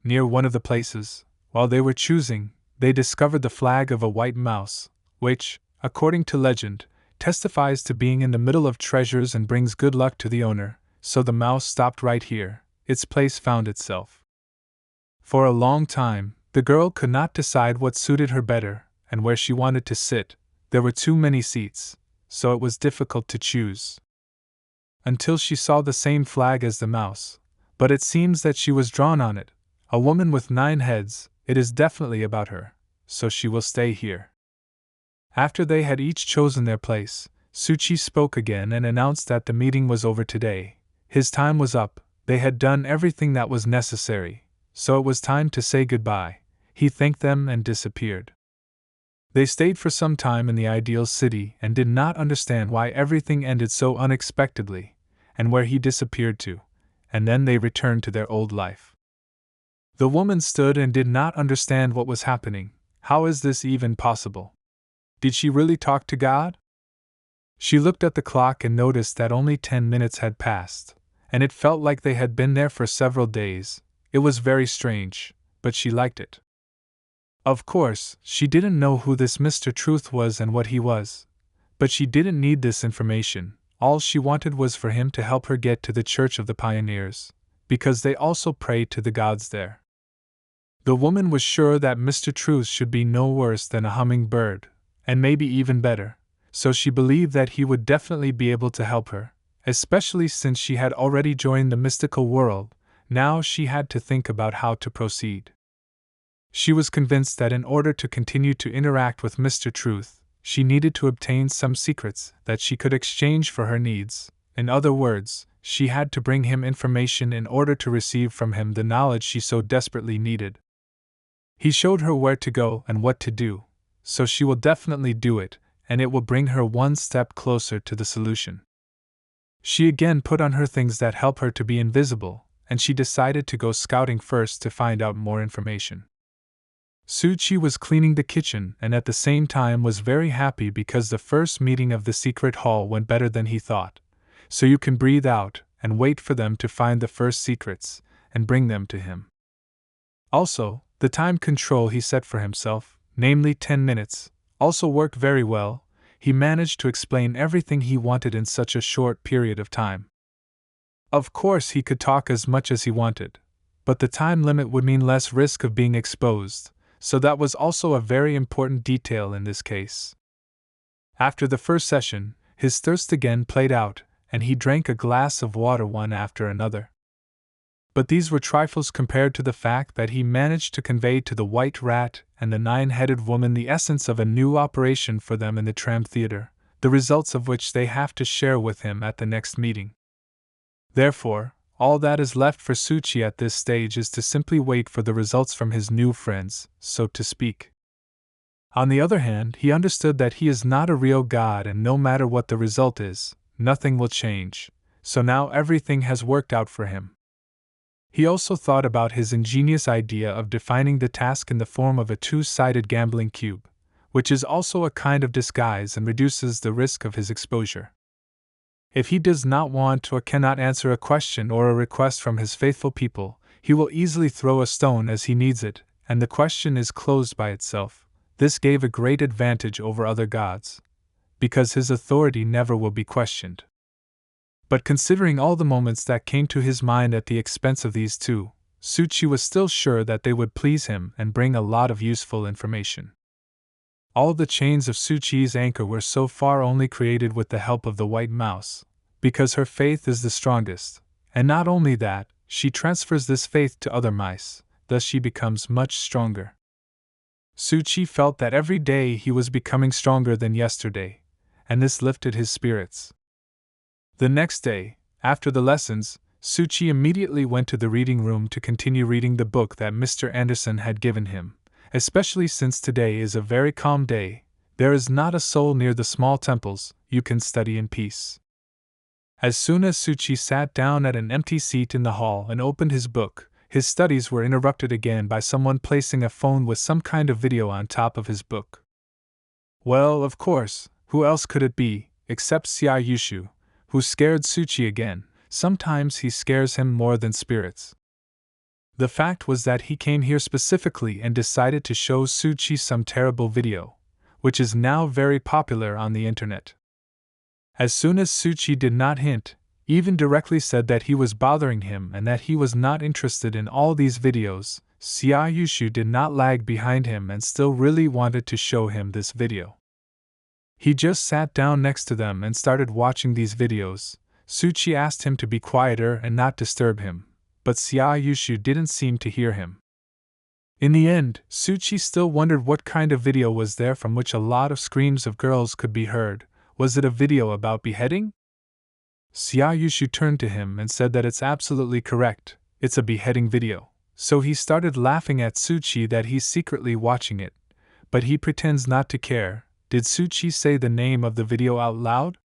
Near one of the places, while they were choosing, they discovered the flag of a white mouse, which, according to legend, testifies to being in the middle of treasures and brings good luck to the owner, so the mouse stopped right here. Its place found itself. For a long time, the girl could not decide what suited her better, and where she wanted to sit. There were too many seats, so it was difficult to choose. Until she saw the same flag as the mouse, but it seems that she was drawn on it. A woman with 9 heads, it is definitely about her, so she will stay here. After they had each chosen their place, Suchi spoke again and announced that the meeting was over today. His time was up, they had done everything that was necessary, so it was time to say goodbye. He thanked them and disappeared. They stayed for some time in the ideal city and did not understand why everything ended so unexpectedly, and where he disappeared to, and then they returned to their old life. The woman stood and did not understand what was happening. How is this even possible? Did she really talk to God? She looked at the clock and noticed that only 10 minutes had passed, and it felt like they had been there for several days. It was very strange, but she liked it. Of course, she didn't know who this Mr. Truth was and what he was, but she didn't need this information. All she wanted was for him to help her get to the Church of the Pioneers, because they also prayed to the gods there. The woman was sure that Mr. Truth should be no worse than a hummingbird, and maybe even better, so she believed that he would definitely be able to help her, especially since she had already joined the mystical world. Now she had to think about how to proceed. She was convinced that in order to continue to interact with Mr. Truth, she needed to obtain some secrets that she could exchange for her needs. In other words, she had to bring him information in order to receive from him the knowledge she so desperately needed. He showed her where to go and what to do, so she will definitely do it, and it will bring her one step closer to the solution. She again put on her things that help her to be invisible, and she decided to go scouting first to find out more information. Suchi was cleaning the kitchen and at the same time was very happy because the first meeting of the secret hall went better than he thought. So you can breathe out and wait for them to find the first secrets and bring them to him. Also, the time control he set for himself, namely 10 minutes, also worked very well. He managed to explain everything he wanted in such a short period of time. Of course, he could talk as much as he wanted, but the time limit would mean less risk of being exposed, so that was also a very important detail in this case. After the first session, his thirst again played out, and he drank a glass of water one after another. But these were trifles compared to the fact that he managed to convey to the White Rat and the Nine-Headed Woman the essence of a new operation for them in the tram theater, the results of which they have to share with him at the next meeting. Therefore, all that is left for Suchi at this stage is to simply wait for the results from his new friends, so to speak. On the other hand, he understood that he is not a real god and no matter what the result is, nothing will change, so now everything has worked out for him. He also thought about his ingenious idea of defining the task in the form of a two-sided gambling cube, which is also a kind of disguise and reduces the risk of his exposure. If he does not want or cannot answer a question or a request from his faithful people, he will easily throw a stone as he needs it, and the question is closed by itself. This gave a great advantage over other gods, because his authority never will be questioned. But considering all the moments that came to his mind at the expense of these two, Suchi was still sure that they would please him and bring a lot of useful information. All the chains of Suchi's anchor were so far only created with the help of the white mouse, because her faith is the strongest, and not only that, she transfers this faith to other mice, thus she becomes much stronger. Suchi felt that every day he was becoming stronger than yesterday, and this lifted his spirits. The next day, after the lessons, Suchi immediately went to the reading room to continue reading the book that Mr. Anderson had given him. Especially since today is a very calm day, there is not a soul near the small temples, you can study in peace. As soon as Suchi sat down at an empty seat in the hall and opened his book, his studies were interrupted again by someone placing a phone with some kind of video on top of his book. Well, of course, who else could it be, except Xia Yushu, who scared Suchi again. Sometimes he scares him more than spirits. The fact was that he came here specifically and decided to show Suchi some terrible video, which is now very popular on the internet. As soon as Suchi did not hint, even directly said that he was bothering him and that he was not interested in all these videos, Xia Yushu did not lag behind him and still really wanted to show him this video. He just sat down next to them and started watching these videos. Suchi asked him to be quieter and not disturb him, but Xia Yushu didn't seem to hear him. In the end, Suchi still wondered what kind of video was there from which a lot of screams of girls could be heard. Was it a video about beheading? Xia Yushu turned to him and said that it's absolutely correct, it's a beheading video. So he started laughing at Suchi that he's secretly watching it, but he pretends not to care. Did Suchi say the name of the video out loud?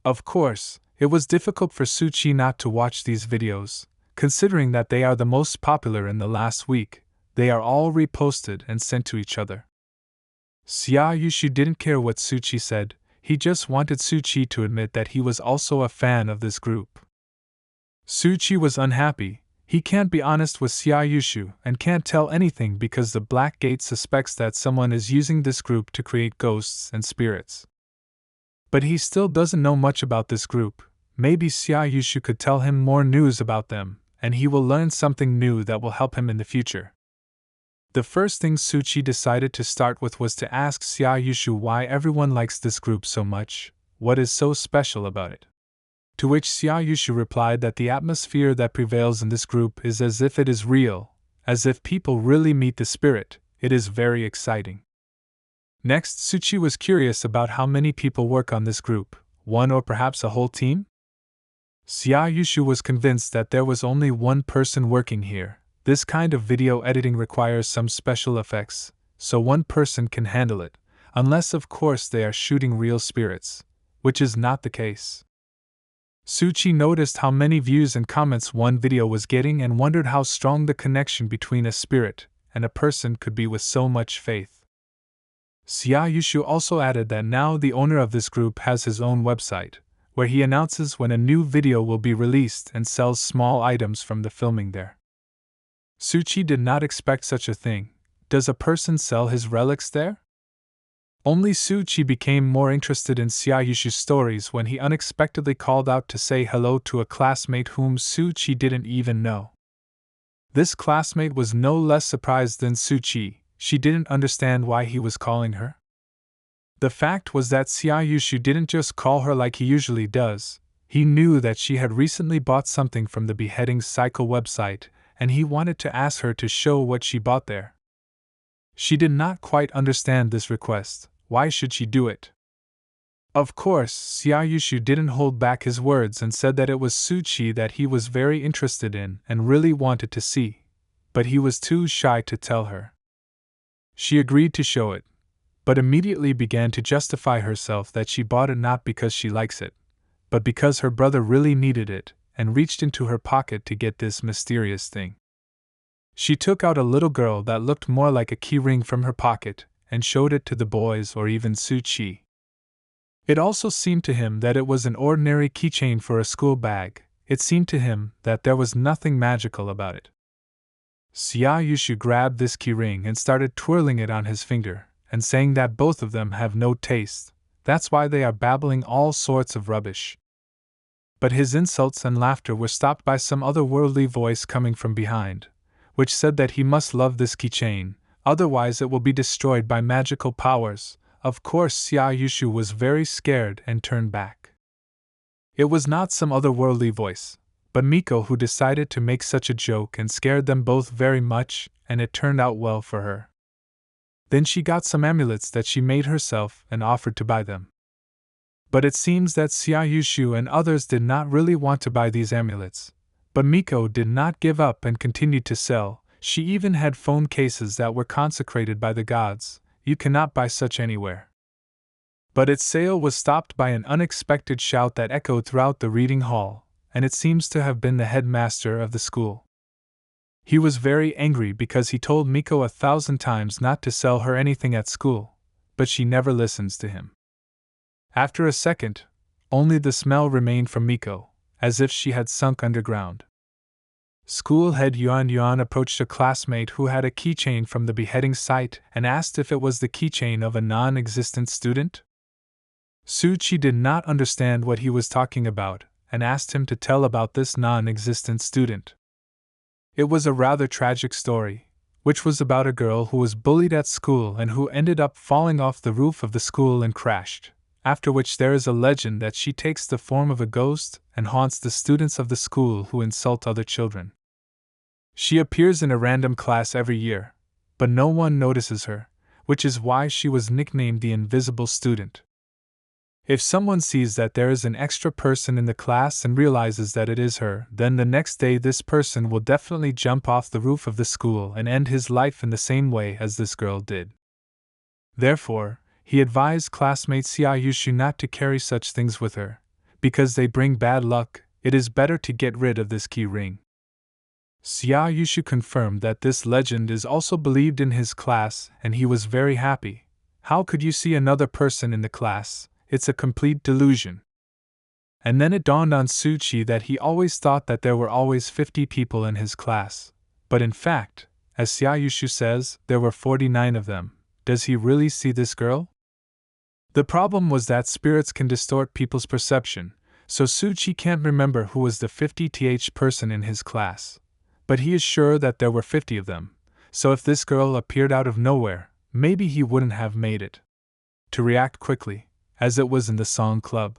Of course, it was difficult for Suchi not to watch these videos. Considering that they are the most popular in the last week, they are all reposted and sent to each other. Xia Yushu didn't care what Suchi said, he just wanted Suchi to admit that he was also a fan of this group. Suchi was unhappy, he can't be honest with Xia Yushu and can't tell anything because the Black Gate suspects that someone is using this group to create ghosts and spirits. But he still doesn't know much about this group, maybe Xia Yushu could tell him more news about them, and he will learn something new that will help him in the future. The first thing Suchi decided to start with was to ask Xia Yushu why everyone likes this group so much, what is so special about it. To which Xia Yushu replied that the atmosphere that prevails in this group is as if it is real, as if people really meet the spirit, it is very exciting. Next, Suchi was curious about how many people work on this group, one or perhaps a whole team? Xia Yushu was convinced that there was only one person working here. This kind of video editing requires some special effects, so one person can handle it. unless of course they are shooting real spirits, which is not the case. Suchi noticed how many views and comments one video was getting and wondered how strong the connection between a spirit and a person could be with so much faith. Xia Yushu also added that now the owner of this group has his own website, where he announces when a new video will be released and sells small items from the filming there. Suchi did not expect such a thing. Does a person sell his relics there? Only Suchi became more interested in Xia Yushu's stories when he unexpectedly called out to say hello to a classmate whom Suchi didn't even know. This classmate was no less surprised than Suchi. She didn't understand why he was calling her. The fact was that Xia Yushu didn't just call her like he usually does. He knew that she had recently bought something from the Beheading Cycle website, and he wanted to ask her to show what she bought there. She did not quite understand this request. Why should she do it? Of course, Xia Yushu didn't hold back his words and said that it was Suchi that he was very interested in and really wanted to see, but he was too shy to tell her. She agreed to show it, but immediately began to justify herself that she bought it not because she likes it, but because her brother really needed it, and reached into her pocket to get this mysterious thing. She took out a little girl that looked more like a key ring from her pocket, and showed it to the boys or even Suchi. It also seemed to him that it was an ordinary keychain for a school bag. It seemed to him that there was nothing magical about it. Xia Yushu grabbed this key ring and started twirling it on his finger, and saying that both of them have no taste, that's why they are babbling all sorts of rubbish. But his insults and laughter were stopped by some otherworldly voice coming from behind, which said that he must love this keychain, otherwise it will be destroyed by magical powers. Of course, Xia Yushu was very scared and turned back. It was not some otherworldly voice, but Miko, who decided to make such a joke and scared them both very much, and it turned out well for her. Then she got some amulets that she made herself and offered to buy them. But it seems that Xia Yushu and others did not really want to buy these amulets. But Miko did not give up and continued to sell. She even had phone cases that were consecrated by the gods. You cannot buy such anywhere. But its sale was stopped by an unexpected shout that echoed throughout the reading hall, and it seems to have been the headmaster of the school. He was very angry because he told Miko 1,000 times not to sell her anything at school, but she never listens to him. After a second, only the smell remained from Miko, as if she had sunk underground. School head Yuan Yuan approached a classmate who had a keychain from the beheading site and asked if it was the keychain of a non-existent student. Suchi did not understand what he was talking about and asked him to tell about this non-existent student. It was a rather tragic story, which was about a girl who was bullied at school and who ended up falling off the roof of the school and crashed, after which there is a legend that she takes the form of a ghost and haunts the students of the school who insult other children. She appears in a random class every year, but no one notices her, which is why she was nicknamed the Invisible Student. If someone sees that there is an extra person in the class and realizes that it is her, then the next day this person will definitely jump off the roof of the school and end his life in the same way as this girl did. Therefore, he advised classmate Xia Yushu not to carry such things with her, because they bring bad luck. It is better to get rid of this key ring. Xia Yushu confirmed that this legend is also believed in his class, and he was very happy. How could you see another person in the class? It's a complete delusion. And then it dawned on Suchi that he always thought that there were always 50 people in his class. But in fact, as Xia Yushu says, there were 49 of them. Does he really see this girl? The problem was that spirits can distort people's perception, so Suchi can't remember who was the 50th person in his class. But he is sure that there were 50 of them, so if this girl appeared out of nowhere, maybe he wouldn't have made it to react quickly, as it was in the Song Club.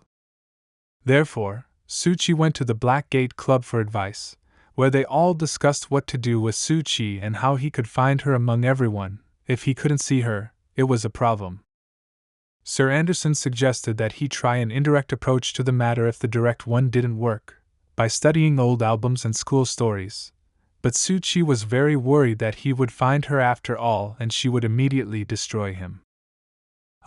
Therefore, Suchi went to the Black Gate Club for advice, where they all discussed what to do with Suchi and how he could find her among everyone. If he couldn't see her, it was a problem. Sir Anderson suggested that he try an indirect approach to the matter if the direct one didn't work, by studying old albums and school stories. But Suchi was very worried that he would find her after all and she would immediately destroy him.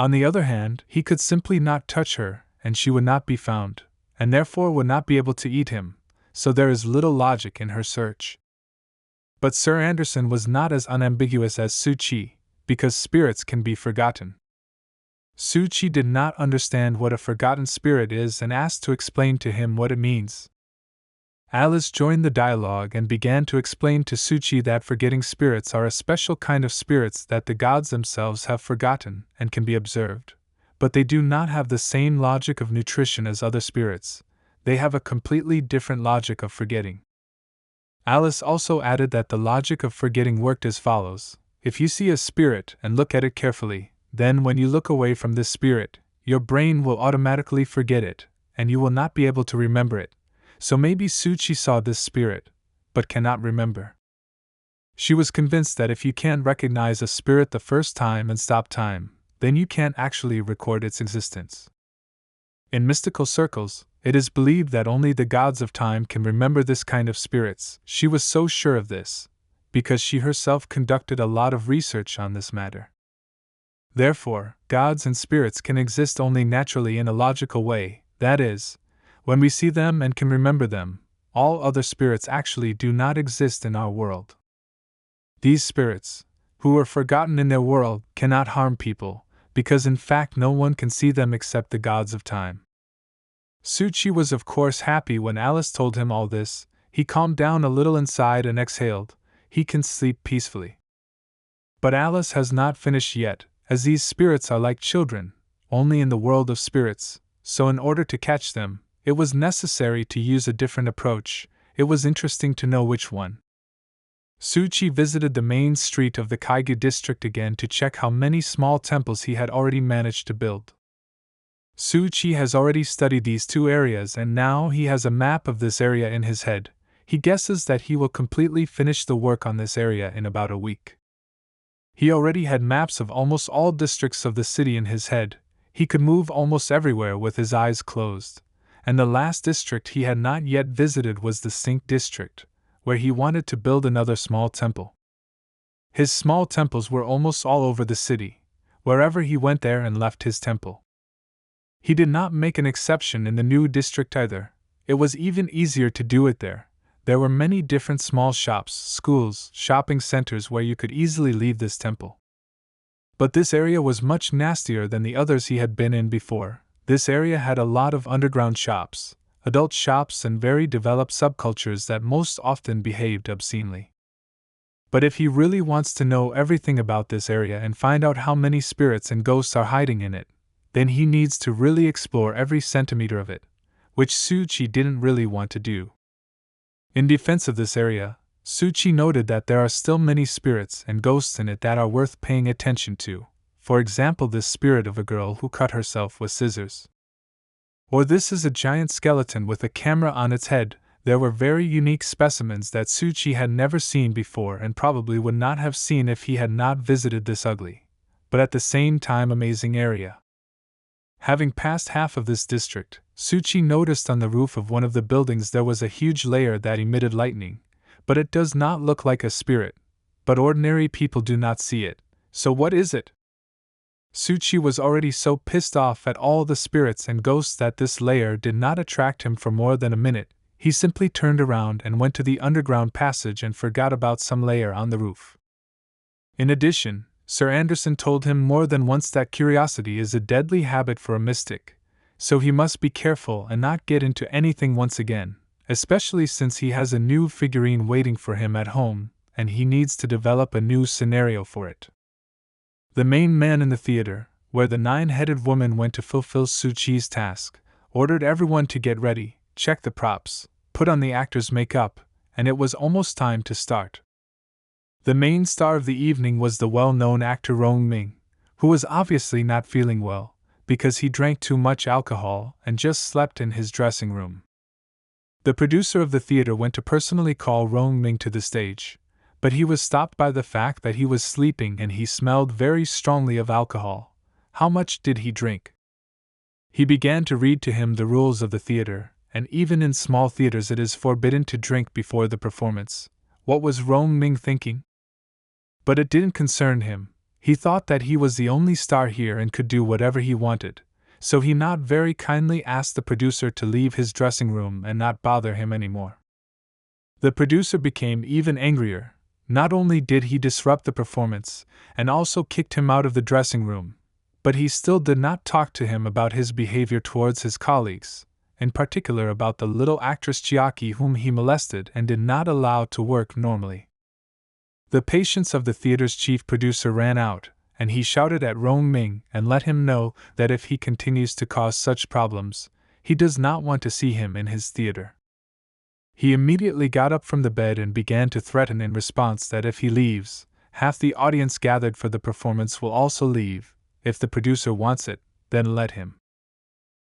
On the other hand, he could simply not touch her, and she would not be found, and therefore would not be able to eat him, so there is little logic in her search. But Sir Anderson was not as unambiguous as Su Chi, because spirits can be forgotten. Su Chi did not understand what a forgotten spirit is and asked to explain to him what it means. Alice joined the dialogue and began to explain to Su Chi that forgetting spirits are a special kind of spirits that the gods themselves have forgotten and can be observed, but they do not have the same logic of nutrition as other spirits. They have a completely different logic of forgetting. Alice also added that the logic of forgetting worked as follows: if you see a spirit and look at it carefully, then when you look away from this spirit, your brain will automatically forget it, and you will not be able to remember it. So maybe Su Chi saw this spirit, but cannot remember. She was convinced that if you can't recognize a spirit the first time and stop time, then you can't actually record its existence. In mystical circles, it is believed that only the gods of time can remember this kind of spirits. She was so sure of this, because she herself conducted a lot of research on this matter. Therefore, gods and spirits can exist only naturally in a logical way, that is, when we see them and can remember them. All other spirits actually do not exist in our world. These spirits, who were forgotten in their world, cannot harm people, because in fact no one can see them except the gods of time. Su Chi was of course happy when Alice told him all this. He calmed down a little inside and exhaled. He can sleep peacefully. But Alice has not finished yet, as these spirits are like children, only in the world of spirits, so in order to catch them, it was necessary to use a different approach. It was interesting to know which one. Su Chi visited the main street of the Kaigyu district again to check how many small temples he had already managed to build. Su Chi has already studied these two areas and now he has a map of this area in his head. He guesses that he will completely finish the work on this area in about a week. He already had maps of almost all districts of the city in his head. He could move almost everywhere with his eyes closed. And the last district he had not yet visited was the Sink district, where he wanted to build another small temple. His small temples were almost all over the city, wherever he went there and left his temple. He did not make an exception in the new district either. It was even easier to do it there. There were many different small shops, schools, shopping centers where you could easily leave this temple. But this area was much nastier than the others he had been in before. This area had a lot of underground shops, adult shops, and very developed subcultures that most often behaved obscenely. But if he really wants to know everything about this area and find out how many spirits and ghosts are hiding in it, then he needs to really explore every centimeter of it, which Su Chi didn't really want to do. In defense of this area, Su Chi noted that there are still many spirits and ghosts in it that are worth paying attention to. For example, this spirit of a girl who cut herself with scissors. Or this is a giant skeleton with a camera on its head. There were very unique specimens that Su Chi had never seen before and probably would not have seen if he had not visited this ugly, but at the same time amazing area. Having passed half of this district, Su Chi noticed on the roof of one of the buildings there was a huge layer that emitted lightning, but it does not look like a spirit. But ordinary people do not see it, so what is it? Su Chi was already so pissed off at all the spirits and ghosts that this layer did not attract him for more than a minute. He simply turned around and went to the underground passage and forgot about some layer on the roof. In addition, Sir Anderson told him more than once that curiosity is a deadly habit for a mystic, so he must be careful and not get into anything once again, especially since he has a new figurine waiting for him at home, and he needs to develop a new scenario for it. The main man in the theater, where the nine-headed woman went to fulfill Su Chi's task, ordered everyone to get ready, check the props, put on the actor's makeup, and it was almost time to start. The main star of the evening was the well-known actor Rong Ming, who was obviously not feeling well, because he drank too much alcohol and just slept in his dressing room. The producer of the theater went to personally call Rong Ming to the stage, but he was stopped by the fact that he was sleeping and he smelled very strongly of alcohol. How much did he drink? He began to read to him the rules of the theater, and even in small theaters it is forbidden to drink before the performance. What was Rong Ming thinking? But it didn't concern him. He thought that he was the only star here and could do whatever he wanted, so he not very kindly asked the producer to leave his dressing room and not bother him anymore. The producer became even angrier. Not only did he disrupt the performance, and also kicked him out of the dressing room, but he still did not talk to him about his behavior towards his colleagues, in particular about the little actress Chiaki whom he molested and did not allow to work normally. The patience of the theater's chief producer ran out, and he shouted at Rong Ming and let him know that if he continues to cause such problems, he does not want to see him in his theater. He immediately got up from the bed and began to threaten in response that if he leaves, half the audience gathered for the performance will also leave. If the producer wants it, then let him.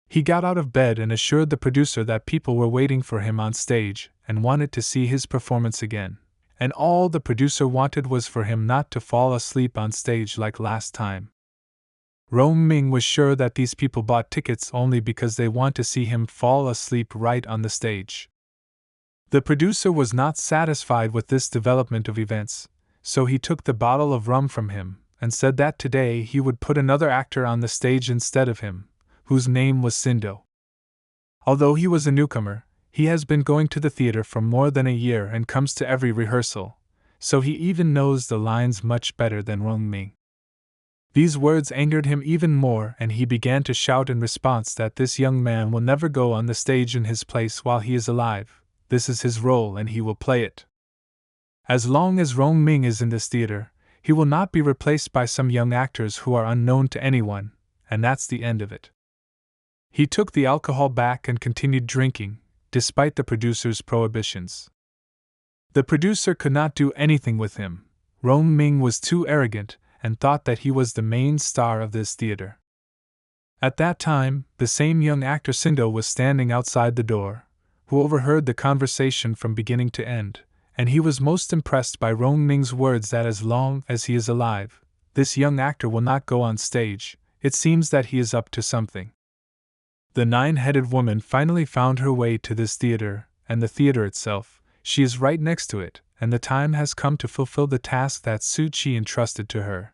He got out of bed and assured the producer that people were waiting for him on stage and wanted to see his performance again, and all the producer wanted was for him not to fall asleep on stage like last time. Rong Ming was sure that these people bought tickets only because they want to see him fall asleep right on the stage. The producer was not satisfied with this development of events, so he took the bottle of rum from him and said that today he would put another actor on the stage instead of him, whose name was Sindo. Although he was a newcomer, he has been going to the theater for more than a year and comes to every rehearsal, so he even knows the lines much better than Rong Ming. These words angered him even more, and he began to shout in response that this young man will never go on the stage in his place while he is alive. This is his role and he will play it. As long as Rong Ming is in this theater, he will not be replaced by some young actors who are unknown to anyone, and that's the end of it. He took the alcohol back and continued drinking, despite the producer's prohibitions. The producer could not do anything with him. Rong Ming was too arrogant and thought that he was the main star of this theater. At that time, the same young actor Sindo was standing outside the door, who overheard the conversation from beginning to end, and he was most impressed by Rong Ming's words that as long as he is alive, this young actor will not go on stage. It seems that he is up to something. The nine-headed woman finally found her way to this theater, and the theater itself, she is right next to it, and the time has come to fulfill the task that Su Qi entrusted to her.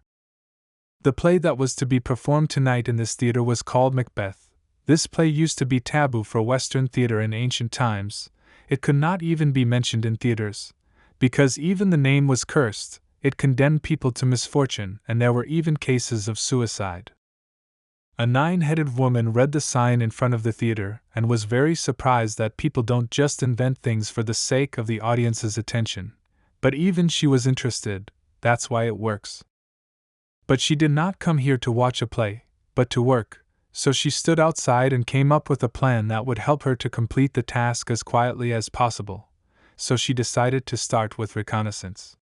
The play that was to be performed tonight in this theater was called Macbeth. This play used to be taboo for Western theater in ancient times. It could not even be mentioned in theaters, because even the name was cursed. It condemned people to misfortune, and there were even cases of suicide. A nine-headed woman read the sign in front of the theater and was very surprised that people don't just invent things for the sake of the audience's attention, but even she was interested. That's why it works. But she did not come here to watch a play, but to work. So she stood outside and came up with a plan that would help her to complete the task as quietly as possible, so she decided to start with reconnaissance.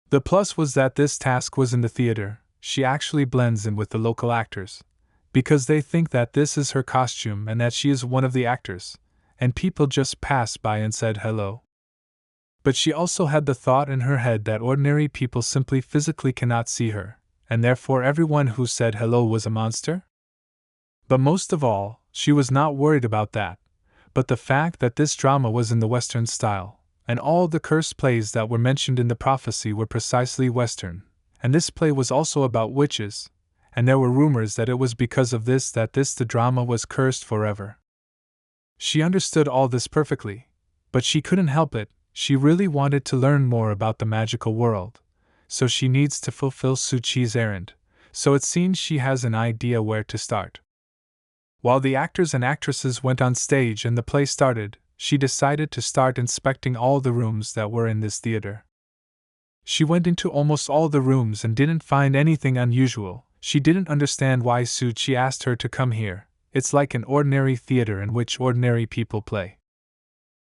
The plus was that this task was in the theater. She actually blends in with the local actors, because they think that this is her costume and that she is one of the actors, and people just passed by and said hello. But she also had the thought in her head that ordinary people simply physically cannot see her, and therefore everyone who said hello was a monster? But most of all, she was not worried about that, but the fact that this drama was in the Western style, and all the cursed plays that were mentioned in the prophecy were precisely Western, and this play was also about witches, and there were rumors that it was because of this that the drama was cursed forever. She understood all this perfectly, but she couldn't help it. She really wanted to learn more about the magical world, so she needs to fulfill Su Qi's errand, so it seems she has an idea where to start. While the actors and actresses went on stage and the play started, she decided to start inspecting all the rooms that were in this theater. She went into almost all the rooms and didn't find anything unusual. She didn't understand why Su Qi asked her to come here. It's like an ordinary theater in which ordinary people play.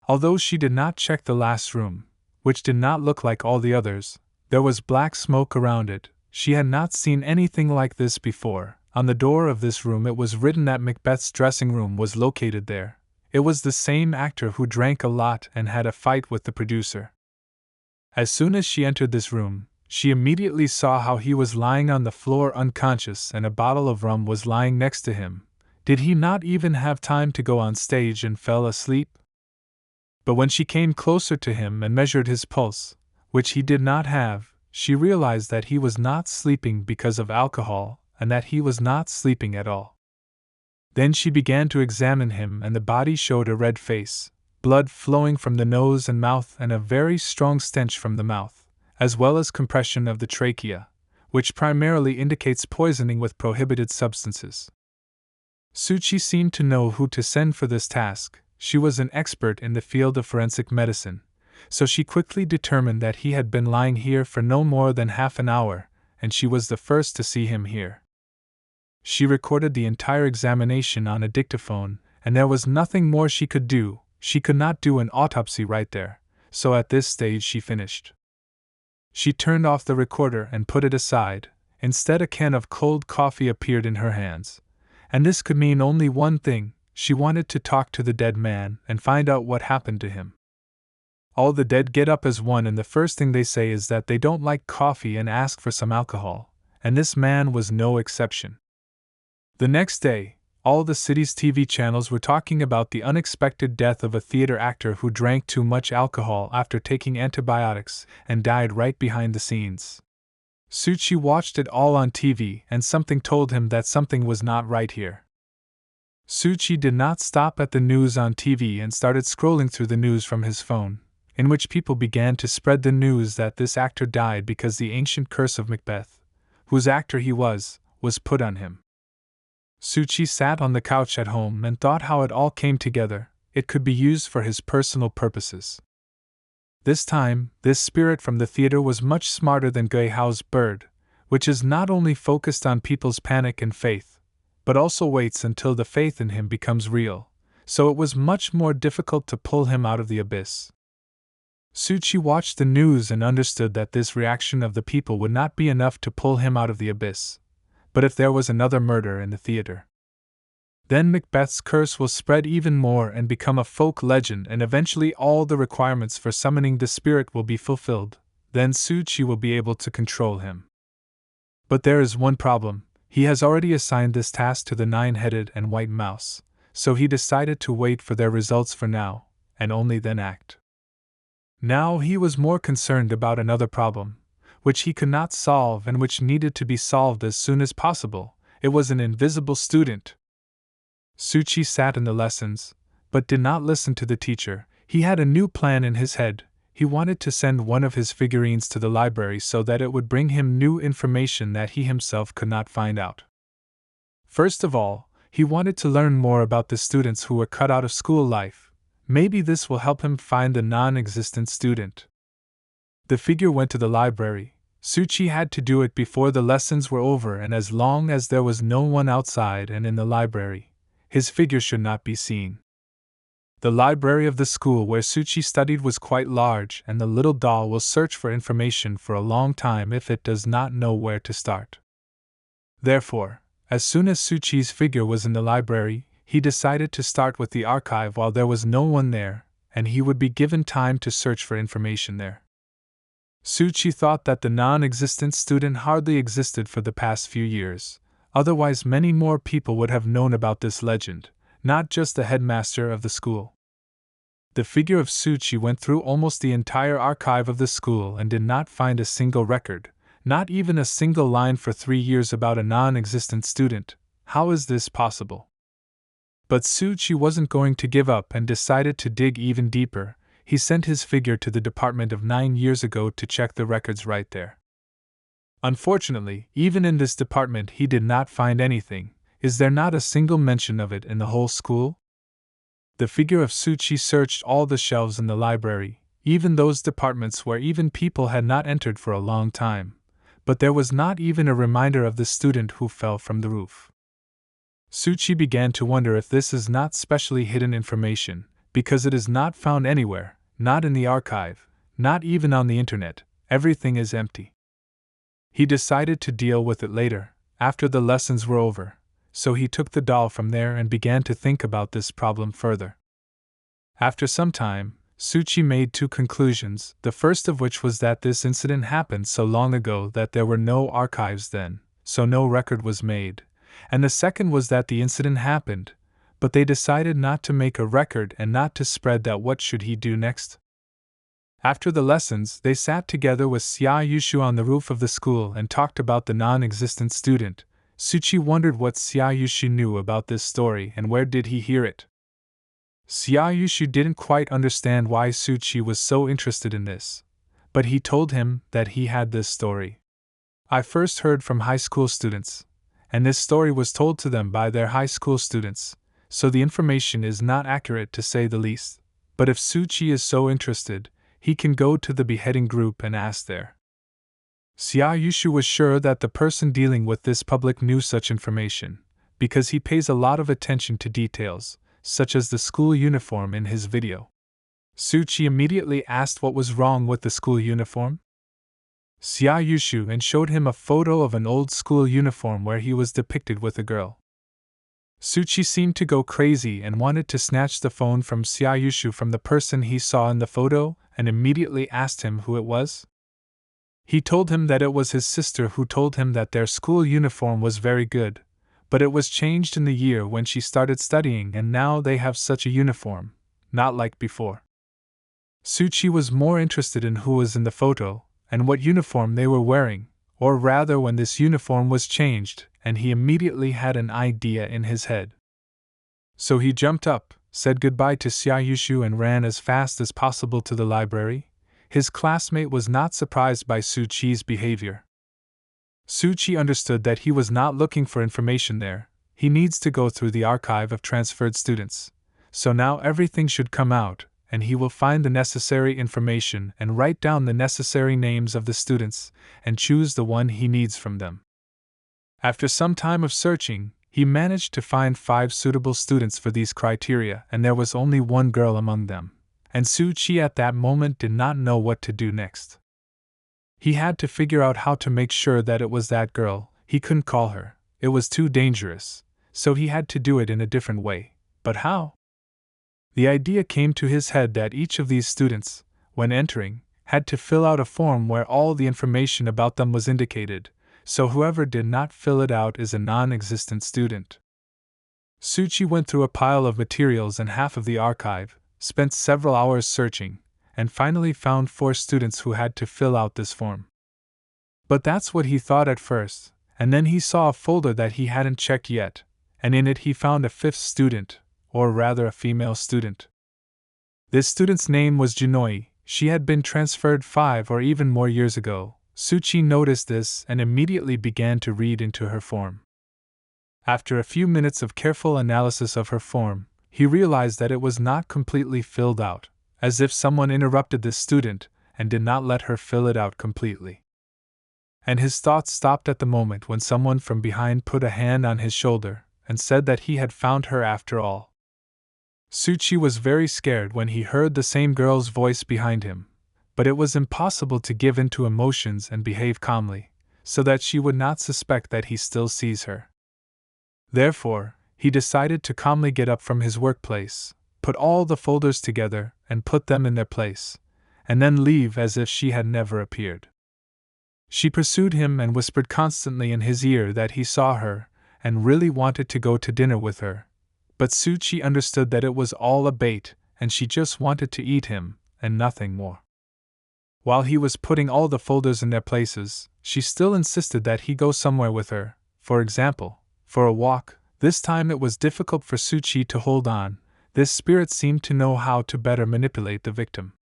Although she did not check the last room, which did not look like all the others, there was black smoke around it. She had not seen anything like this before. On the door of this room it was written that Macbeth's dressing room was located there. It was the same actor who drank a lot and had a fight with the producer. As soon as she entered this room, she immediately saw how he was lying on the floor unconscious and a bottle of rum was lying next to him. Did he not even have time to go on stage and fell asleep? But when she came closer to him and measured his pulse, which he did not have, she realized that he was not sleeping because of alcohol, and that he was not sleeping at all. Then she began to examine him, and the body showed a red face, blood flowing from the nose and mouth, and a very strong stench from the mouth, as well as compression of the trachea, which primarily indicates poisoning with prohibited substances. Suchi seemed to know who to send for this task. She was an expert in the field of forensic medicine, so she quickly determined that he had been lying here for no more than half an hour, and she was the first to see him here. She recorded the entire examination on a dictaphone, and there was nothing more she could do. She could not do an autopsy right there, so at this stage she finished. She turned off the recorder and put it aside. Instead, a can of cold coffee appeared in her hands. And this could mean only one thing: she wanted to talk to the dead man and find out what happened to him. All the dead get up as one, and the first thing they say is that they don't like coffee and ask for some alcohol, and this man was no exception. The next day, all the city's TV channels were talking about the unexpected death of a theater actor who drank too much alcohol after taking antibiotics and died right behind the scenes. Suchi watched it all on TV, and something told him that something was not right here. Suchi did not stop at the news on TV and started scrolling through the news from his phone, in which people began to spread the news that this actor died because the ancient curse of Macbeth, whose actor he was put on him. Suchi sat on the couch at home and thought how it all came together. It could be used for his personal purposes. This time, this spirit from the theater was much smarter than Geihao's bird, which is not only focused on people's panic and faith, but also waits until the faith in him becomes real, so it was much more difficult to pull him out of the abyss. Suchi watched the news and understood that this reaction of the people would not be enough to pull him out of the abyss. But if there was another murder in the theater, then Macbeth's curse will spread even more and become a folk legend, and eventually all the requirements for summoning the spirit will be fulfilled. Then Suchi will be able to control him. But there is one problem: he has already assigned this task to the nine-headed and white mouse, so he decided to wait for their results for now, and only then act. Now he was more concerned about another problem, which he could not solve and which needed to be solved as soon as possible. It was an invisible student. Suchi sat in the lessons, but did not listen to the teacher. He had a new plan in his head. He wanted to send one of his figurines to the library so that it would bring him new information that he himself could not find out. First of all, he wanted to learn more about the students who were cut out of school life. Maybe this will help him find the non-existent student. The figure went to the library. Suchi had to do it before the lessons were over, and as long as there was no one outside and in the library, his figure should not be seen. The library of the school where Suchi studied was quite large, and the little doll will search for information for a long time if it does not know where to start. Therefore, as soon as Suchi's figure was in the library, he decided to start with the archive while there was no one there, and he would be given time to search for information there. Suchi thought that the non-existent student hardly existed for the past few years, otherwise many more people would have known about this legend, not just the headmaster of the school. The figure of Suchi went through almost the entire archive of the school and did not find a single record, not even a single line for 3 years about a non-existent student. How is this possible? But Suchi wasn't going to give up and decided to dig even deeper. He sent his figure to the department of 9 years ago to check the records right there. Unfortunately, even in this department he did not find anything. Is there not a single mention of it in the whole school? The figure of Suchi searched all the shelves in the library, even those departments where even people had not entered for a long time, but there was not even a reminder of the student who fell from the roof. Suchi began to wonder if this is not specially hidden information, because it is not found anywhere, not in the archive, not even on the internet. Everything is empty. He decided to deal with it later, after the lessons were over, so he took the doll from there and began to think about this problem further. After some time, Suchi made 2 conclusions, the first of which was that this incident happened so long ago that there were no archives then, so no record was made, and the second was that the incident happened, but they decided not to make a record and not to spread that. What should he do next? After the lessons, they sat together with Xia Yushu on the roof of the school and talked about the non-existent student. Suchi wondered what Xia Yushu knew about this story and where did he hear it. Xia Yushu didn't quite understand why Suchi was so interested in this, but he told him that he had this story. I first heard from high school students, and this story was told to them by their high school students, so the information is not accurate to say the least. But if Suchi is so interested, he can go to the beheading group and ask there. Xia Yushu was sure that the person dealing with this public knew such information, because he pays a lot of attention to details, such as the school uniform in his video. Suchi immediately asked what was wrong with the school uniform. Xia Yushu and showed him a photo of an old school uniform where he was depicted with a girl. Suchi seemed to go crazy and wanted to snatch the phone from Xia Yushu from the person he saw in the photo and immediately asked him who it was. He told him that it was his sister who told him that their school uniform was very good, but it was changed in the year when she started studying and now they have such a uniform, not like before. Suchi was more interested in who was in the photo and what uniform they were wearing, or rather when this uniform was changed, and he immediately had an idea in his head. So he jumped up, said goodbye to Xia Yushu and ran as fast as possible to the library. His classmate was not surprised by Suchi's behavior. Suchi understood that he was not looking for information there, he needs to go through the archive of transferred students. So now everything should come out, and he will find the necessary information and write down the necessary names of the students, and choose the one he needs from them. After some time of searching, he managed to find 5 suitable students for these criteria, and there was only one girl among them, and Suchi at that moment did not know what to do next. He had to figure out how to make sure that it was that girl. He couldn't call her, it was too dangerous, so he had to do it in a different way. But how? The idea came to his head that each of these students, when entering, had to fill out a form where all the information about them was indicated, so whoever did not fill it out is a non-existent student. Suchi went through a pile of materials and half of the archive, spent several hours searching, and finally found 4 students who had to fill out this form. But that's what he thought at first, and then he saw a folder that he hadn't checked yet, and in it he found a 5th student, or rather a female student. This student's name was Junoi. She had been transferred 5 or even more years ago. Suchi noticed this and immediately began to read into her form. After a few minutes of careful analysis of her form, he realized that it was not completely filled out, as if someone interrupted this student and did not let her fill it out completely. And his thoughts stopped at the moment when someone from behind put a hand on his shoulder and said that he had found her after all. Suchi was very scared when he heard the same girl's voice behind him, but it was impossible to give in to emotions and behave calmly, so that she would not suspect that he still sees her. Therefore, he decided to calmly get up from his workplace, put all the folders together and put them in their place, and then leave as if she had never appeared. She pursued him and whispered constantly in his ear that he saw her and really wanted to go to dinner with her, but Suchi understood that it was all a bait and she just wanted to eat him and nothing more. While he was putting all the folders in their places, she still insisted that he go somewhere with her, for example, for a walk. This time it was difficult for Suchi to hold on. This spirit seemed to know how to better manipulate the victim.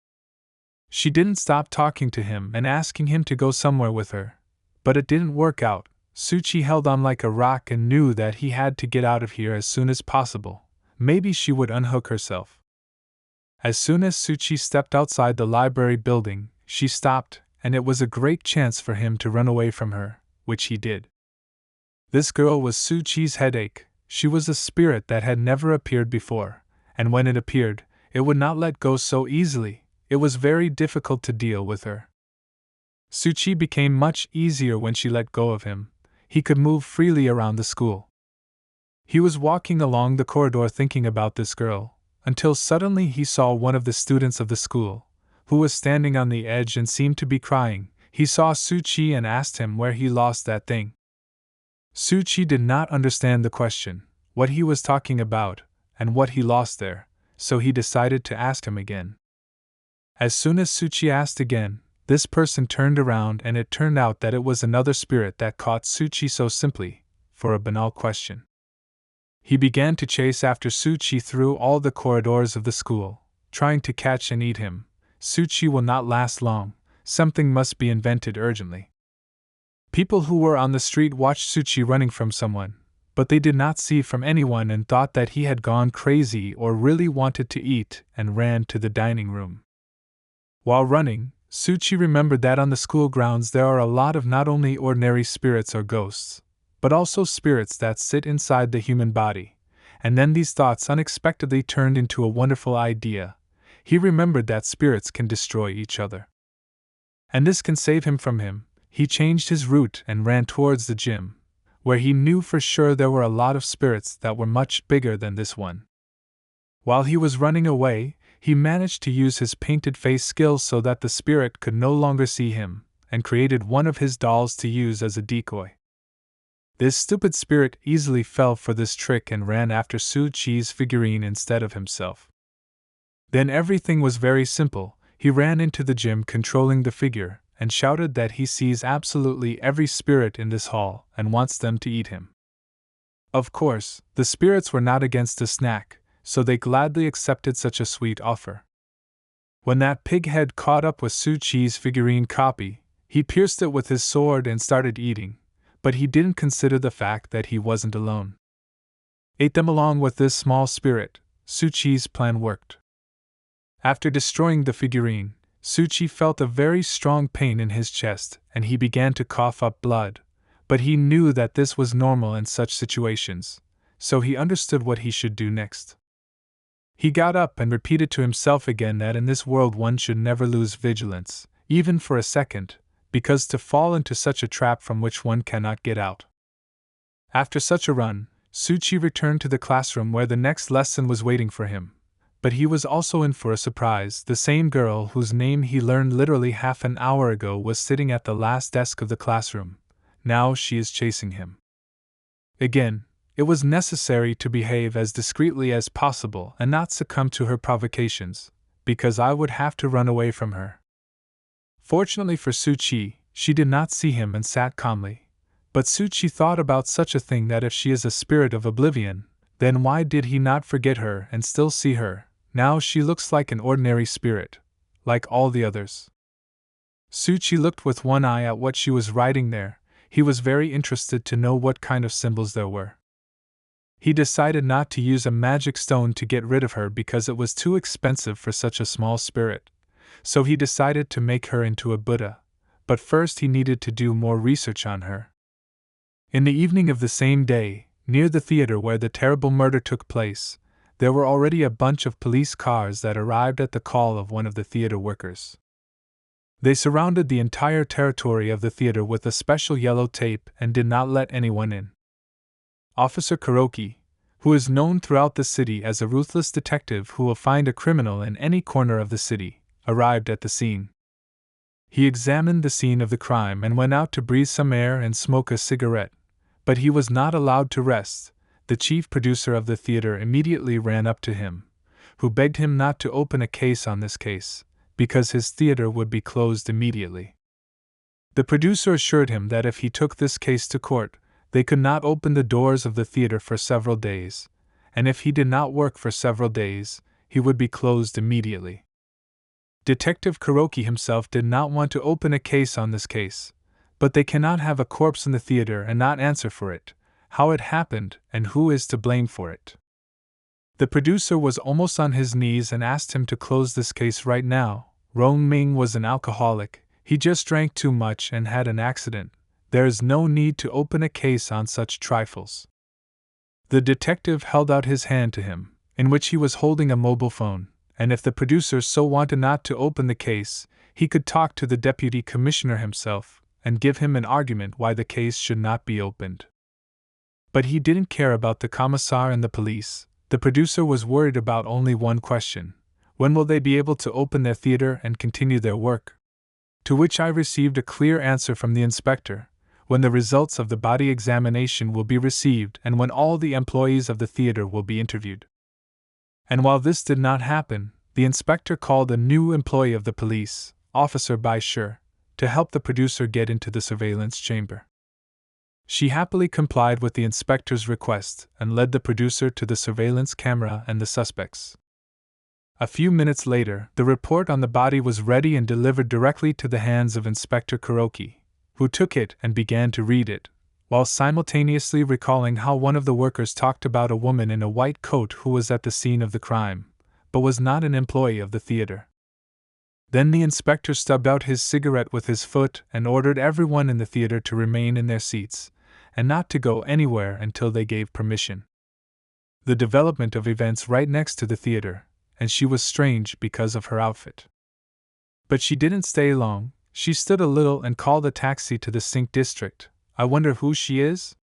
She didn't stop talking to him and asking him to go somewhere with her, but it didn't work out. Suchi held on like a rock and knew that he had to get out of here as soon as possible. Maybe she would unhook herself. As soon as Suchi stepped outside the library building, she stopped, and it was a great chance for him to run away from her, which he did. This girl was Suchi's headache. She was a spirit that had never appeared before, and when it appeared, it would not let go so easily. It was very difficult to deal with her. Suchi became much easier when she let go of him. He could move freely around the school. He was walking along the corridor thinking about this girl, until suddenly he saw one of the students of the school, who was standing on the edge and seemed to be crying. He saw Suchi and asked him where he lost that thing. Suchi did not understand the question, what he was talking about, and what he lost there, so he decided to ask him again. As soon as Tsuchi asked again, this person turned around and it turned out that it was another spirit that caught Tsuchi so simply, for a banal question. He began to chase after Tsuchi through all the corridors of the school, trying to catch and eat him. Tsuchi will not last long, something must be invented urgently. People who were on the street watched Tsuchi running from someone, but they did not see from anyone and thought that he had gone crazy or really wanted to eat and ran to the dining room. While running, Tsuchi remembered that on the school grounds there are a lot of not only ordinary spirits or ghosts, but also spirits that sit inside the human body, and then these thoughts unexpectedly turned into a wonderful idea. He remembered that spirits can destroy each other. And this can save him from him. He changed his route and ran towards the gym, where he knew for sure there were a lot of spirits that were much bigger than this one. While he was running away, he managed to use his painted face skills so that the spirit could no longer see him, and created one of his dolls to use as a decoy. This stupid spirit easily fell for this trick and ran after Tsuchi's figurine instead of himself. Then everything was very simple. He ran into the gym controlling the figure, and shouted that he sees absolutely every spirit in this hall and wants them to eat him. Of course, the spirits were not against a snack, so they gladly accepted such a sweet offer. When that pig head caught up with Tsuchi's figurine copy, he pierced it with his sword and started eating, but he didn't consider the fact that he wasn't alone. Ate them along with this small spirit. Tsuchi's plan worked. After destroying the figurine, Tsuchi felt a very strong pain in his chest and he began to cough up blood, but he knew that this was normal in such situations, so he understood what he should do next. He got up and repeated to himself again that in this world one should never lose vigilance, even for a second, because to fall into such a trap from which one cannot get out. After such a run, Tsuchi returned to the classroom where the next lesson was waiting for him. But he was also in for a surprise. The same girl whose name he learned literally half an hour ago was sitting at the last desk of the classroom. Now she is chasing him. Again, it was necessary to behave as discreetly as possible and not succumb to her provocations, because I would have to run away from her. Fortunately for Tsuchi, she did not see him and sat calmly. But Tsuchi thought about such a thing that if she is a spirit of oblivion, then why did he not forget her and still see her? Now she looks like an ordinary spirit, like all the others. Tsuchi looked with one eye at what she was writing there. He was very interested to know what kind of symbols there were. He decided not to use a magic stone to get rid of her because it was too expensive for such a small spirit, so he decided to make her into a Buddha, but first he needed to do more research on her. In the evening of the same day, near the theater where the terrible murder took place, there were already a bunch of police cars that arrived at the call of one of the theater workers. They surrounded the entire territory of the theater with a special yellow tape and did not let anyone in. Officer Kuroki, who is known throughout the city as a ruthless detective who will find a criminal in any corner of the city, arrived at the scene. He examined the scene of the crime and went out to breathe some air and smoke a cigarette, but he was not allowed to rest. The chief producer of the theater immediately ran up to him, who begged him not to open a case on this case, because his theater would be closed immediately. The producer assured him that if he took this case to court, they could not open the doors of the theater for several days, and if he did not work for several days, he would be closed immediately. Detective Kuroki himself did not want to open a case on this case, but they cannot have a corpse in the theater and not answer for it, how it happened, and who is to blame for it. The producer was almost on his knees and asked him to close this case right now. Rong Ming was an alcoholic, he just drank too much and had an accident. There is no need to open a case on such trifles. The detective held out his hand to him, in which he was holding a mobile phone, and if the producer so wanted not to open the case, he could talk to the deputy commissioner himself and give him an argument why the case should not be opened. But he didn't care about the commissar and the police. The producer was worried about only one question: when will they be able to open their theater and continue their work? To which I received a clear answer from the inspector: when the results of the body examination will be received and when all the employees of the theater will be interviewed. And while this did not happen, the inspector called a new employee of the police, Officer Baishur, to help the producer get into the surveillance chamber. She happily complied with the inspector's request and led the producer to the surveillance camera and the suspects. A few minutes later, the report on the body was ready and delivered directly to the hands of Inspector Kuroki, who took it and began to read it, while simultaneously recalling how one of the workers talked about a woman in a white coat who was at the scene of the crime, but was not an employee of the theater. Then the inspector stubbed out his cigarette with his foot and ordered everyone in the theater to remain in their seats, and not to go anywhere until they gave permission. The development of events right next to the theater, and she was strange because of her outfit. But she didn't stay long. She stood a little and called a taxi to the Sink district. I wonder who she is?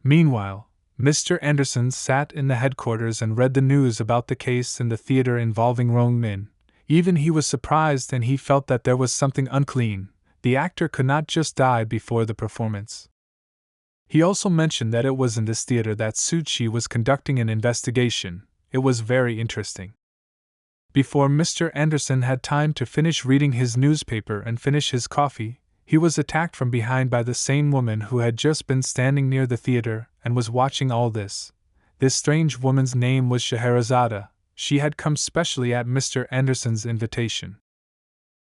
Meanwhile, Mr. Anderson sat in the headquarters and read the news about the case in the theater involving Rong Min. Even he was surprised, and he felt that there was something unclean. The actor could not just die before the performance. He also mentioned that it was in this theater that Suchi was conducting an investigation. It was very interesting. Before Mr. Anderson had time to finish reading his newspaper and finish his coffee, he was attacked from behind by the same woman who had just been standing near the theater and was watching all this. This strange woman's name was Scheherazade. She had come specially at Mr. Anderson's invitation.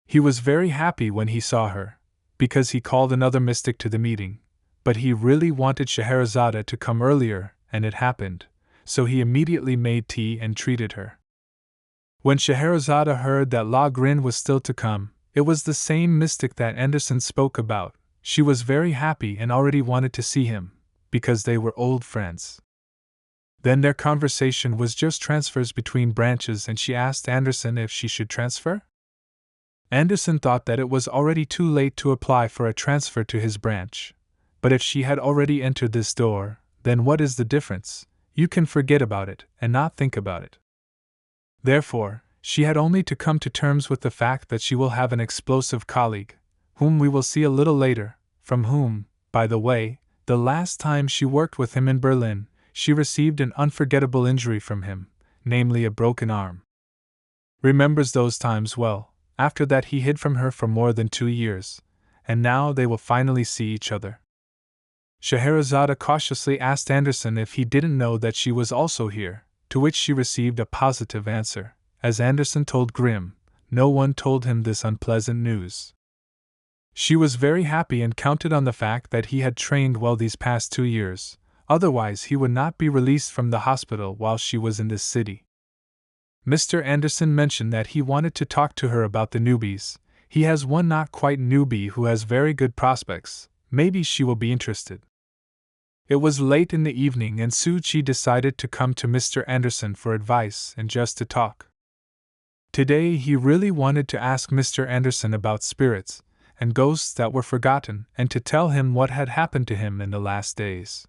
He was very happy when he saw her, because he called another mystic to the meeting, but he really wanted Scheherazade to come earlier, and it happened, so he immediately made tea and treated her. When Scheherazade heard that La Grin was still to come, it was the same mystic that Anderson spoke about. She was very happy and already wanted to see him, because they were old friends. Then their conversation was just transfers between branches, and she asked Anderson if she should transfer. Anderson thought that it was already too late to apply for a transfer to his branch. But if she had already entered this door, then what is the difference? You can forget about it and not think about it. Therefore, she had only to come to terms with the fact that she will have an explosive colleague, whom we will see a little later, from whom, by the way, the last time she worked with him in Berlin, she received an unforgettable injury from him, namely a broken arm. Remembers those times well. After that he hid from her for more than 2 years, and now they will finally see each other. Scheherazade cautiously asked Anderson if he didn't know that she was also here, to which she received a positive answer. As Anderson told Grimm, no one told him this unpleasant news. She was very happy and counted on the fact that he had trained well these past 2 years, otherwise he would not be released from the hospital while she was in this city. Mr. Anderson mentioned that he wanted to talk to her about the newbies. He has one not quite newbie who has very good prospects. Maybe she will be interested. It was late in the evening and Suchi decided to come to Mr. Anderson for advice and just to talk. Today he really wanted to ask Mr. Anderson about spirits and ghosts that were forgotten and to tell him what had happened to him in the last days.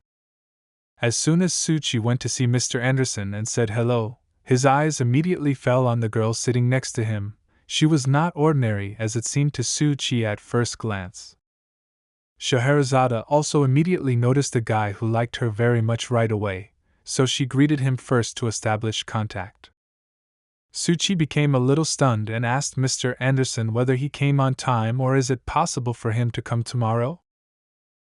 As soon as Suchi went to see Mr. Anderson and said hello, his eyes immediately fell on the girl sitting next to him. She was not ordinary as it seemed to Suchi at first glance. Scheherazade also immediately noticed a guy who liked her very much right away, so she greeted him first to establish contact. Suchi became a little stunned and asked Mr. Anderson whether he came on time or is it possible for him to come tomorrow?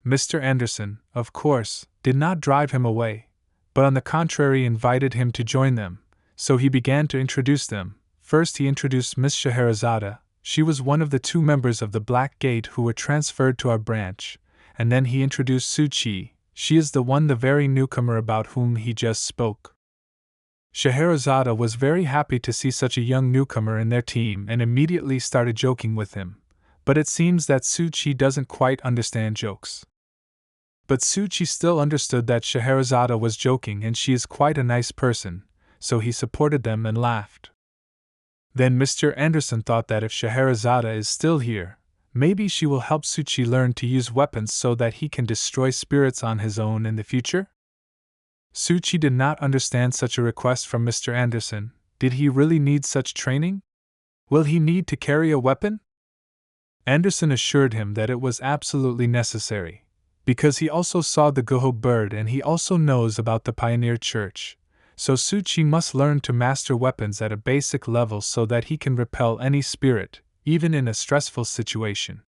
Mr. Anderson, of course, did not drive him away, but on the contrary invited him to join them, so he began to introduce them. First he introduced Miss Scheherazade. She was one of the 2 members of the Black Gate who were transferred to our branch, and then he introduced Suchi. She is the very newcomer about whom he just spoke. Scheherazade was very happy to see such a young newcomer in their team and immediately started joking with him, but it seems that Suchi doesn't quite understand jokes. But Suchi still understood that Scheherazade was joking and she is quite a nice person, so he supported them and laughed. Then Mr. Anderson thought that if Scheherazade is still here, maybe she will help Suchi learn to use weapons so that he can destroy spirits on his own in the future? Suchi did not understand such a request from Mr. Anderson. Did he really need such training? Will he need to carry a weapon? Anderson assured him that it was absolutely necessary, because he also saw the Hummingbird and he also knows about the Pioneer Church, so Suchi must learn to master weapons at a basic level so that he can repel any spirit, even in a stressful situation.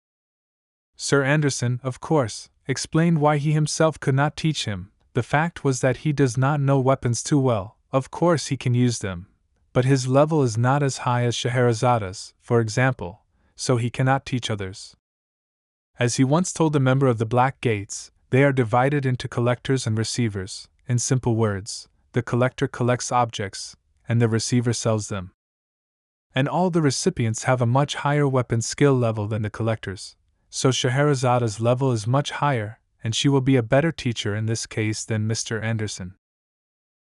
Sir Anderson, of course, explained why he himself could not teach him. The fact was that he does not know weapons too well. Of course he can use them, but his level is not as high as Scheherazada's, for example, so he cannot teach others. As he once told a member of the Black Gates, they are divided into collectors and receivers. In simple words, the collector collects objects, and the receiver sells them. And all the recipients have a much higher weapon skill level than the collectors, so Scheherazada's level is much higher, and she will be a better teacher in this case than Mr. Anderson.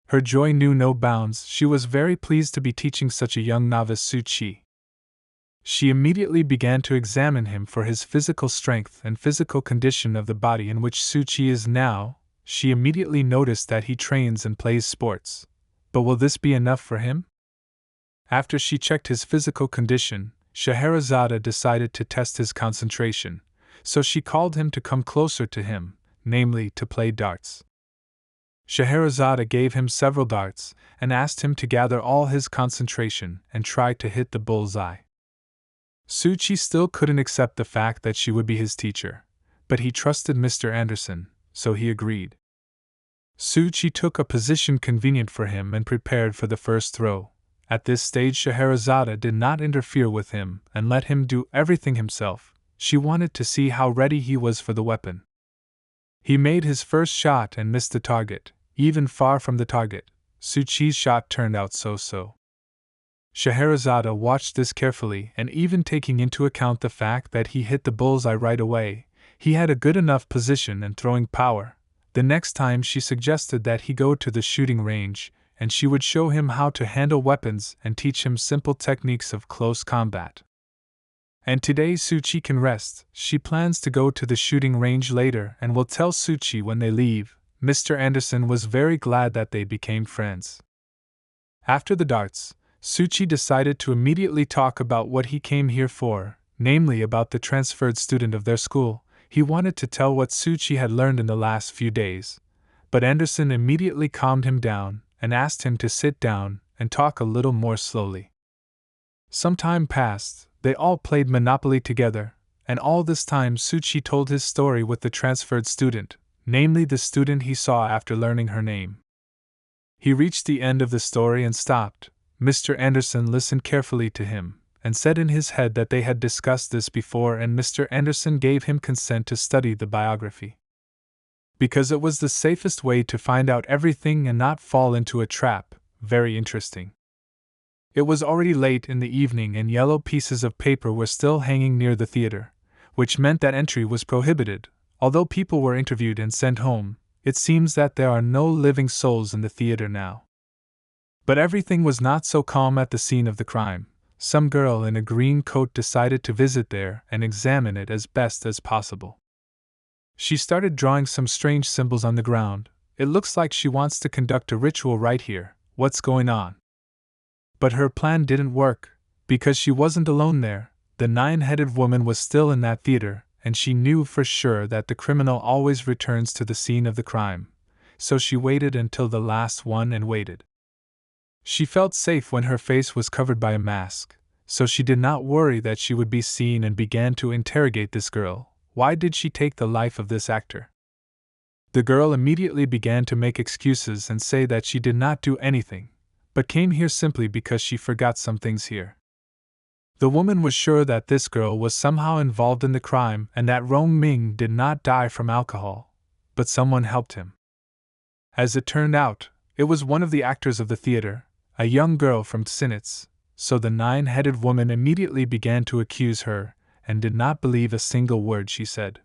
Her joy knew no bounds. She was very pleased to be teaching such a young novice Suchi. She immediately began to examine him for his physical strength and physical condition of the body in which Suchi is now. She immediately noticed that he trains and plays sports. But will this be enough for him? After she checked his physical condition, Scheherazade decided to test his concentration, so she called him to come closer to him, namely to play darts. Scheherazade gave him several darts and asked him to gather all his concentration and try to hit the bull's eye. Suchi still couldn't accept the fact that she would be his teacher, but he trusted Mr. Anderson, so he agreed. Suchi took a position convenient for him and prepared for the first throw. At this stage Scheherazade did not interfere with him and let him do everything himself. She wanted to see how ready he was for the weapon. He made his first shot and missed the target, even far from the target. Suchi's shot turned out so-so. Scheherazade watched this carefully, and even taking into account the fact that he hit the bullseye right away, he had a good enough position and throwing power. The next time she suggested that he go to the shooting range, and she would show him how to handle weapons and teach him simple techniques of close combat. And today Suchi can rest. She plans to go to the shooting range later and will tell Suchi when they leave. Mr. Anderson was very glad that they became friends. After the darts, Suchi decided to immediately talk about what he came here for, namely about the transferred student of their school. He wanted to tell what Suchi had learned in the last few days, but Anderson immediately calmed him down and asked him to sit down and talk a little more slowly. Some time passed. They all played Monopoly together, and all this time Suchi told his story with the transferred student, namely the student he saw after learning her name. He reached the end of the story and stopped. Mr. Anderson listened carefully to him, and said in his head that they had discussed this before, and Mr. Anderson gave him consent to study the biography. Because it was the safest way to find out everything and not fall into a trap. Very interesting. It was already late in the evening and yellow pieces of paper were still hanging near the theater, which meant that entry was prohibited. Although people were interviewed and sent home, it seems that there are no living souls in the theater now. But everything was not so calm at the scene of the crime. Some girl in a green coat decided to visit there and examine it as best as possible. She started drawing some strange symbols on the ground. It looks like she wants to conduct a ritual right here. What's going on? But her plan didn't work, because she wasn't alone there. The nine-headed woman was still in that theater, and she knew for sure that the criminal always returns to the scene of the crime. So she waited until the last one and waited. She felt safe when her face was covered by a mask, so she did not worry that she would be seen and began to interrogate this girl. Why did she take the life of this actor? The girl immediately began to make excuses and say that she did not do anything, but came here simply because she forgot some things here. The woman was sure that this girl was somehow involved in the crime and that Rong Ming did not die from alcohol, but someone helped him. As it turned out, it was one of the actors of the theater, a young girl from Tsinitz, so the nine-headed woman immediately began to accuse her and did not believe a single word she said.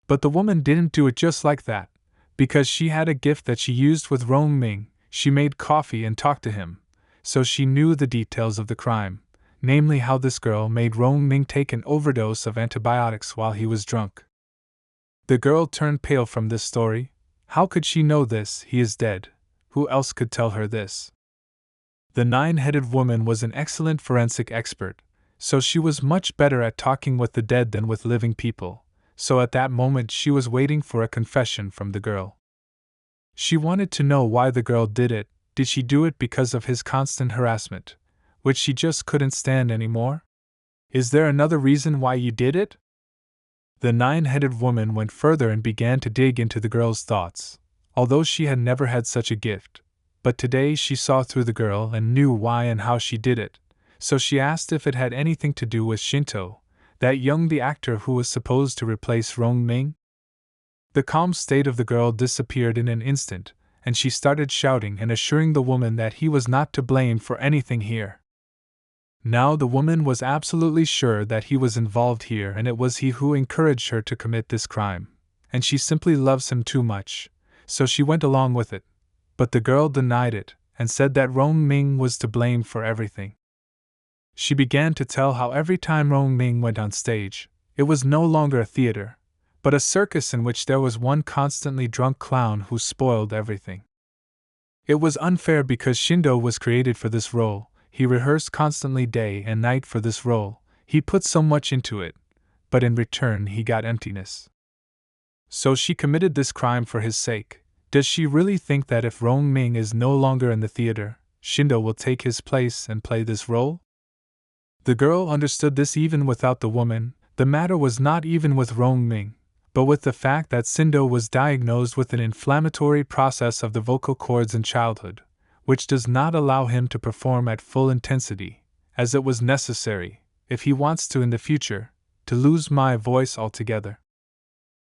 But the woman didn't do it just like that, because she had a gift that she used with Rong Ming. She made coffee and talked to him, so she knew the details of the crime, namely how this girl made Rong Ming take an overdose of antibiotics while he was drunk. The girl turned pale from this story. How could she know this? He is dead. Who else could tell her this? The nine-headed woman was an excellent forensic expert, so she was much better at talking with the dead than with living people, so at that moment she was waiting for a confession from the girl. She wanted to know why the girl did it, Did she do it because of his constant harassment, which she just couldn't stand anymore? Is there another reason why you did it? The nine-headed woman went further and began to dig into the girl's thoughts, although she had never had such a gift. But today she saw through the girl and knew why and how she did it, so she asked if it had anything to do with Shinto, that the actor who was supposed to replace Rong Ming. The calm state of the girl disappeared in an instant, and she started shouting and assuring the woman that he was not to blame for anything here. Now the woman was absolutely sure that he was involved here, and it was he who encouraged her to commit this crime, and she simply loves him too much, so she went along with it. But the girl denied it, and said that Rong Ming was to blame for everything. She began to tell how every time Rong Ming went on stage, it was no longer a theater, but a circus in which there was one constantly drunk clown who spoiled everything. It was unfair because Shindo was created for this role, he rehearsed constantly day and night for this role, he put so much into it, but in return he got emptiness. So she committed this crime for his sake. Does she really think that if Rong Ming is no longer in the theater, Shindo will take his place and play this role? The girl understood this even without the woman. The matter was not even with Rong Ming, but with the fact that Shindo was diagnosed with an inflammatory process of the vocal cords in childhood, which does not allow him to perform at full intensity, as it was necessary, if he wants to in the future, to lose my voice altogether.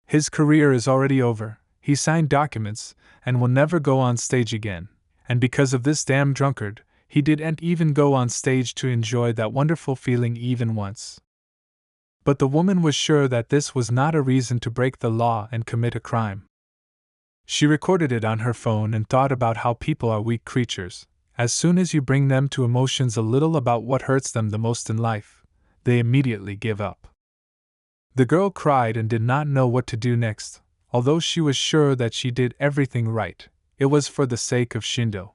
His career is already over. He signed documents, and will never go on stage again, and because of this damn drunkard, he didn't even go on stage to enjoy that wonderful feeling even once. But the woman was sure that this was not a reason to break the law and commit a crime. She recorded it on her phone and thought about how people are weak creatures. As soon as you bring them to emotions a little about what hurts them the most in life, they immediately give up. The girl cried and did not know what to do next. Although she was sure that she did everything right, it was for the sake of Shindo.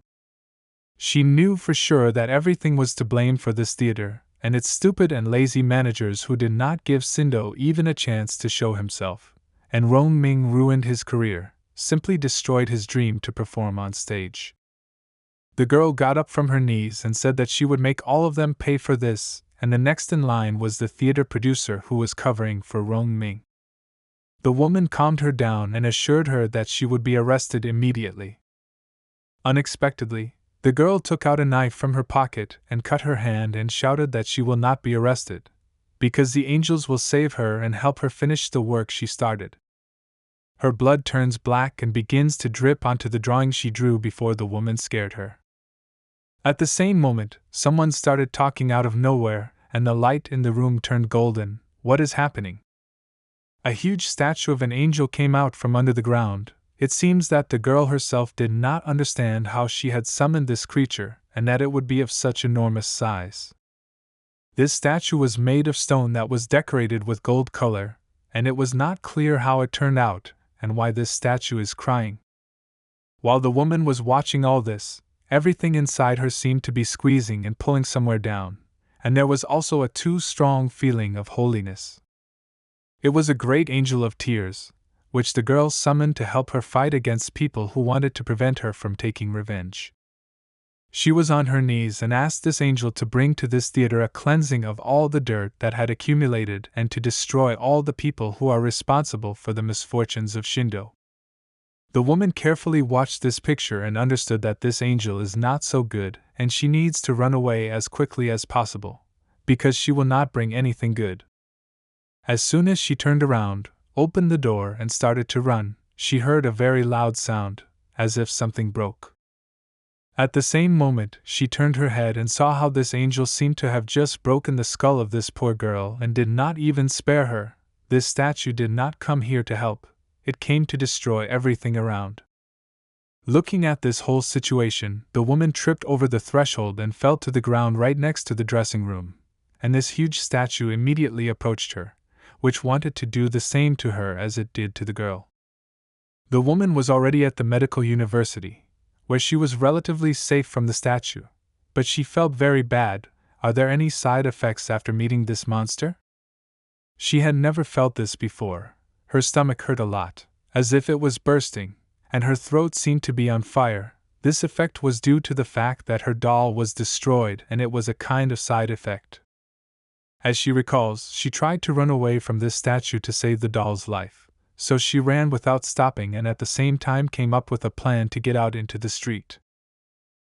She knew for sure that everything was to blame for this theater, and its stupid and lazy managers who did not give Shindo even a chance to show himself, and Rong Ming ruined his career, simply destroyed his dream to perform on stage. The girl got up from her knees and said that she would make all of them pay for this, and the next in line was the theater producer who was covering for Rong Ming. The woman calmed her down and assured her that she would be arrested immediately. Unexpectedly, the girl took out a knife from her pocket and cut her hand and shouted that she will not be arrested, because the angels will save her and help her finish the work she started. Her blood turns black and begins to drip onto the drawing she drew before the woman scared her. At the same moment, someone started talking out of nowhere, and the light in the room turned golden. What is happening? A huge statue of an angel came out from under the ground. It seems that the girl herself did not understand how she had summoned this creature, and that it would be of such enormous size. This statue was made of stone that was decorated with gold color, and it was not clear how it turned out, and why this statue is crying. While the woman was watching all this, everything inside her seemed to be squeezing and pulling somewhere down, and there was also a too strong feeling of holiness. It was a great angel of tears, which the girl summoned to help her fight against people who wanted to prevent her from taking revenge. She was on her knees and asked this angel to bring to this theater a cleansing of all the dirt that had accumulated and to destroy all the people who are responsible for the misfortunes of Shindo. The woman carefully watched this picture and understood that this angel is not so good, and she needs to run away as quickly as possible, because she will not bring anything good. As soon as she turned around, opened the door, and started to run, she heard a very loud sound, as if something broke. At the same moment, she turned her head and saw how this angel seemed to have just broken the skull of this poor girl and did not even spare her. This statue did not come here to help, it came to destroy everything around. Looking at this whole situation, the woman tripped over the threshold and fell to the ground right next to the dressing room, and this huge statue immediately approached her, which wanted to do the same to her as it did to the girl. The woman was already at the medical university, where she was relatively safe from the statue, but she felt very bad. Are there any side effects after meeting this monster? She had never felt this before. Her stomach hurt a lot, as if it was bursting, and her throat seemed to be on fire. This effect was due to the fact that her doll was destroyed, and it was a kind of side effect. As she recalls, she tried to run away from this statue to save the doll's life, so she ran without stopping and at the same time came up with a plan to get out into the street.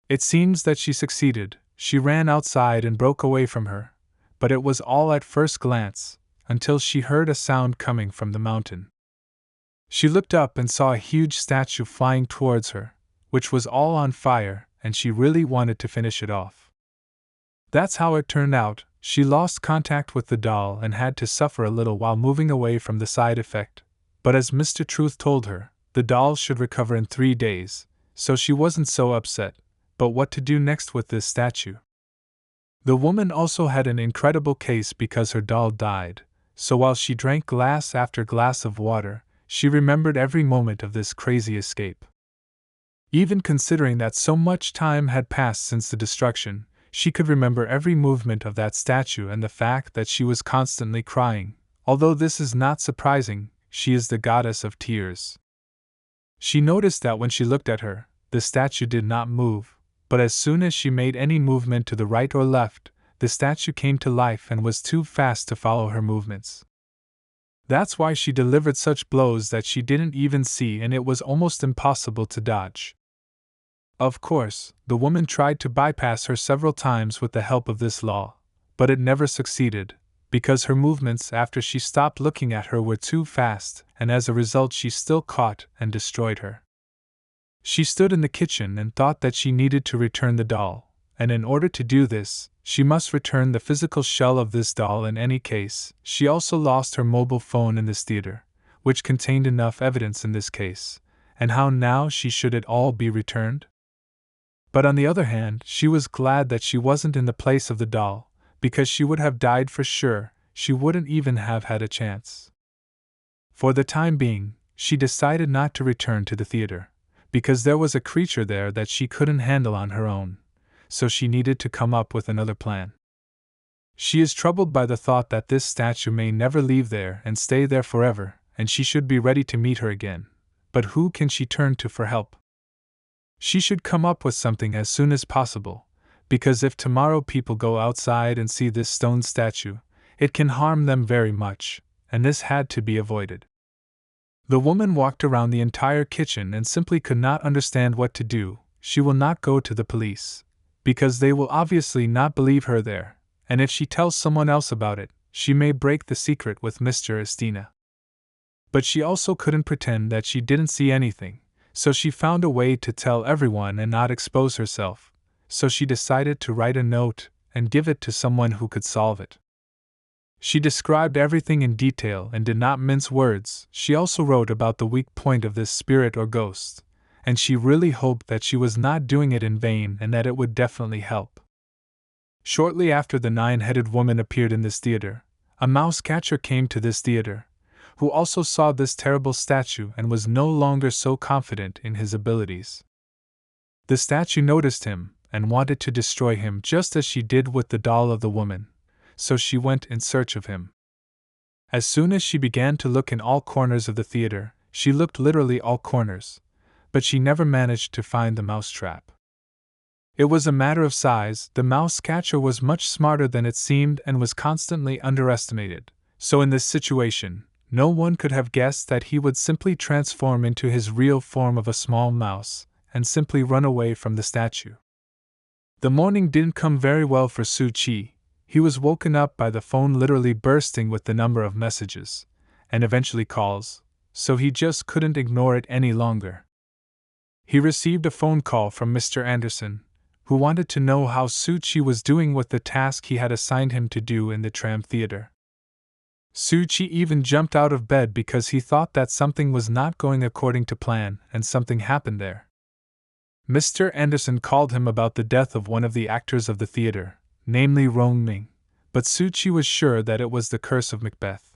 It seems that she succeeded. She ran outside and broke away from her, but it was all at first glance, until she heard a sound coming from the mountain. She looked up and saw a huge statue flying towards her, which was all on fire, and she really wanted to finish it off. That's how it turned out. She lost contact with the doll and had to suffer a little while moving away from the side effect, but as Mr. Truth told her, the doll should recover in 3 days, so she wasn't so upset. But what to do next with this statue? The woman also had an incredible case because her doll died, so while she drank glass after glass of water, she remembered every moment of this crazy escape. Even considering that so much time had passed since the destruction, she could remember every movement of that statue and the fact that she was constantly crying. Although this is not surprising, she is the goddess of tears. She noticed that when she looked at her, the statue did not move, but as soon as she made any movement to the right or left, the statue came to life and was too fast to follow her movements. That's why she delivered such blows that she didn't even see, and it was almost impossible to dodge. Of course, the woman tried to bypass her several times with the help of this law, but it never succeeded, because her movements after she stopped looking at her were too fast, and as a result she still caught and destroyed her. She stood in the kitchen and thought that she needed to return the doll, and in order to do this, she must return the physical shell of this doll in any case. She also lost her mobile phone in this theater, which contained enough evidence in this case, and how now should it all be returned? But on the other hand, she was glad that she wasn't in the place of the doll, because she would have died for sure. She wouldn't even have had a chance. For the time being, she decided not to return to the theater, because there was a creature there that she couldn't handle on her own, so she needed to come up with another plan. She is troubled by the thought that this statue may never leave there and stay there forever, and she should be ready to meet her again. But who can she turn to for help? She should come up with something as soon as possible, because if tomorrow people go outside and see this stone statue, it can harm them very much, and this had to be avoided. The woman walked around the entire kitchen and simply could not understand what to do. She will not go to the police, because they will obviously not believe her there, and if she tells someone else about it, she may break the secret with Mr. Estina. But she also couldn't pretend that she didn't see anything, so she found a way to tell everyone and not expose herself, so she decided to write a note and give it to someone who could solve it. She described everything in detail and did not mince words. She also wrote about the weak point of this spirit or ghost, and she really hoped that she was not doing it in vain and that it would definitely help. Shortly after the 9-headed woman appeared in this theater, a mouse catcher came to this theater, who also saw this terrible statue and was no longer so confident in his abilities. The statue noticed him and wanted to destroy him just as she did with the doll of the woman, so she went in search of him. As soon as she began to look in all corners of the theater, she looked literally all corners, but she never managed to find the mousetrap. It was a matter of size. The mouse catcher was much smarter than it seemed and was constantly underestimated, so in this situation, no one could have guessed that he would simply transform into his real form of a small mouse and simply run away from the statue. The morning didn't come very well for Su Chi. He was woken up by the phone literally bursting with the number of messages, and eventually calls, so he just couldn't ignore it any longer. He received a phone call from Mr. Anderson, who wanted to know how Su Chi was doing with the task he had assigned him to do in the tram theater. Su Chi even jumped out of bed because he thought that something was not going according to plan and something happened there. Mr. Anderson called him about the death of one of the actors of the theater, namely Rong Ming, but Su Chi was sure that it was the curse of Macbeth.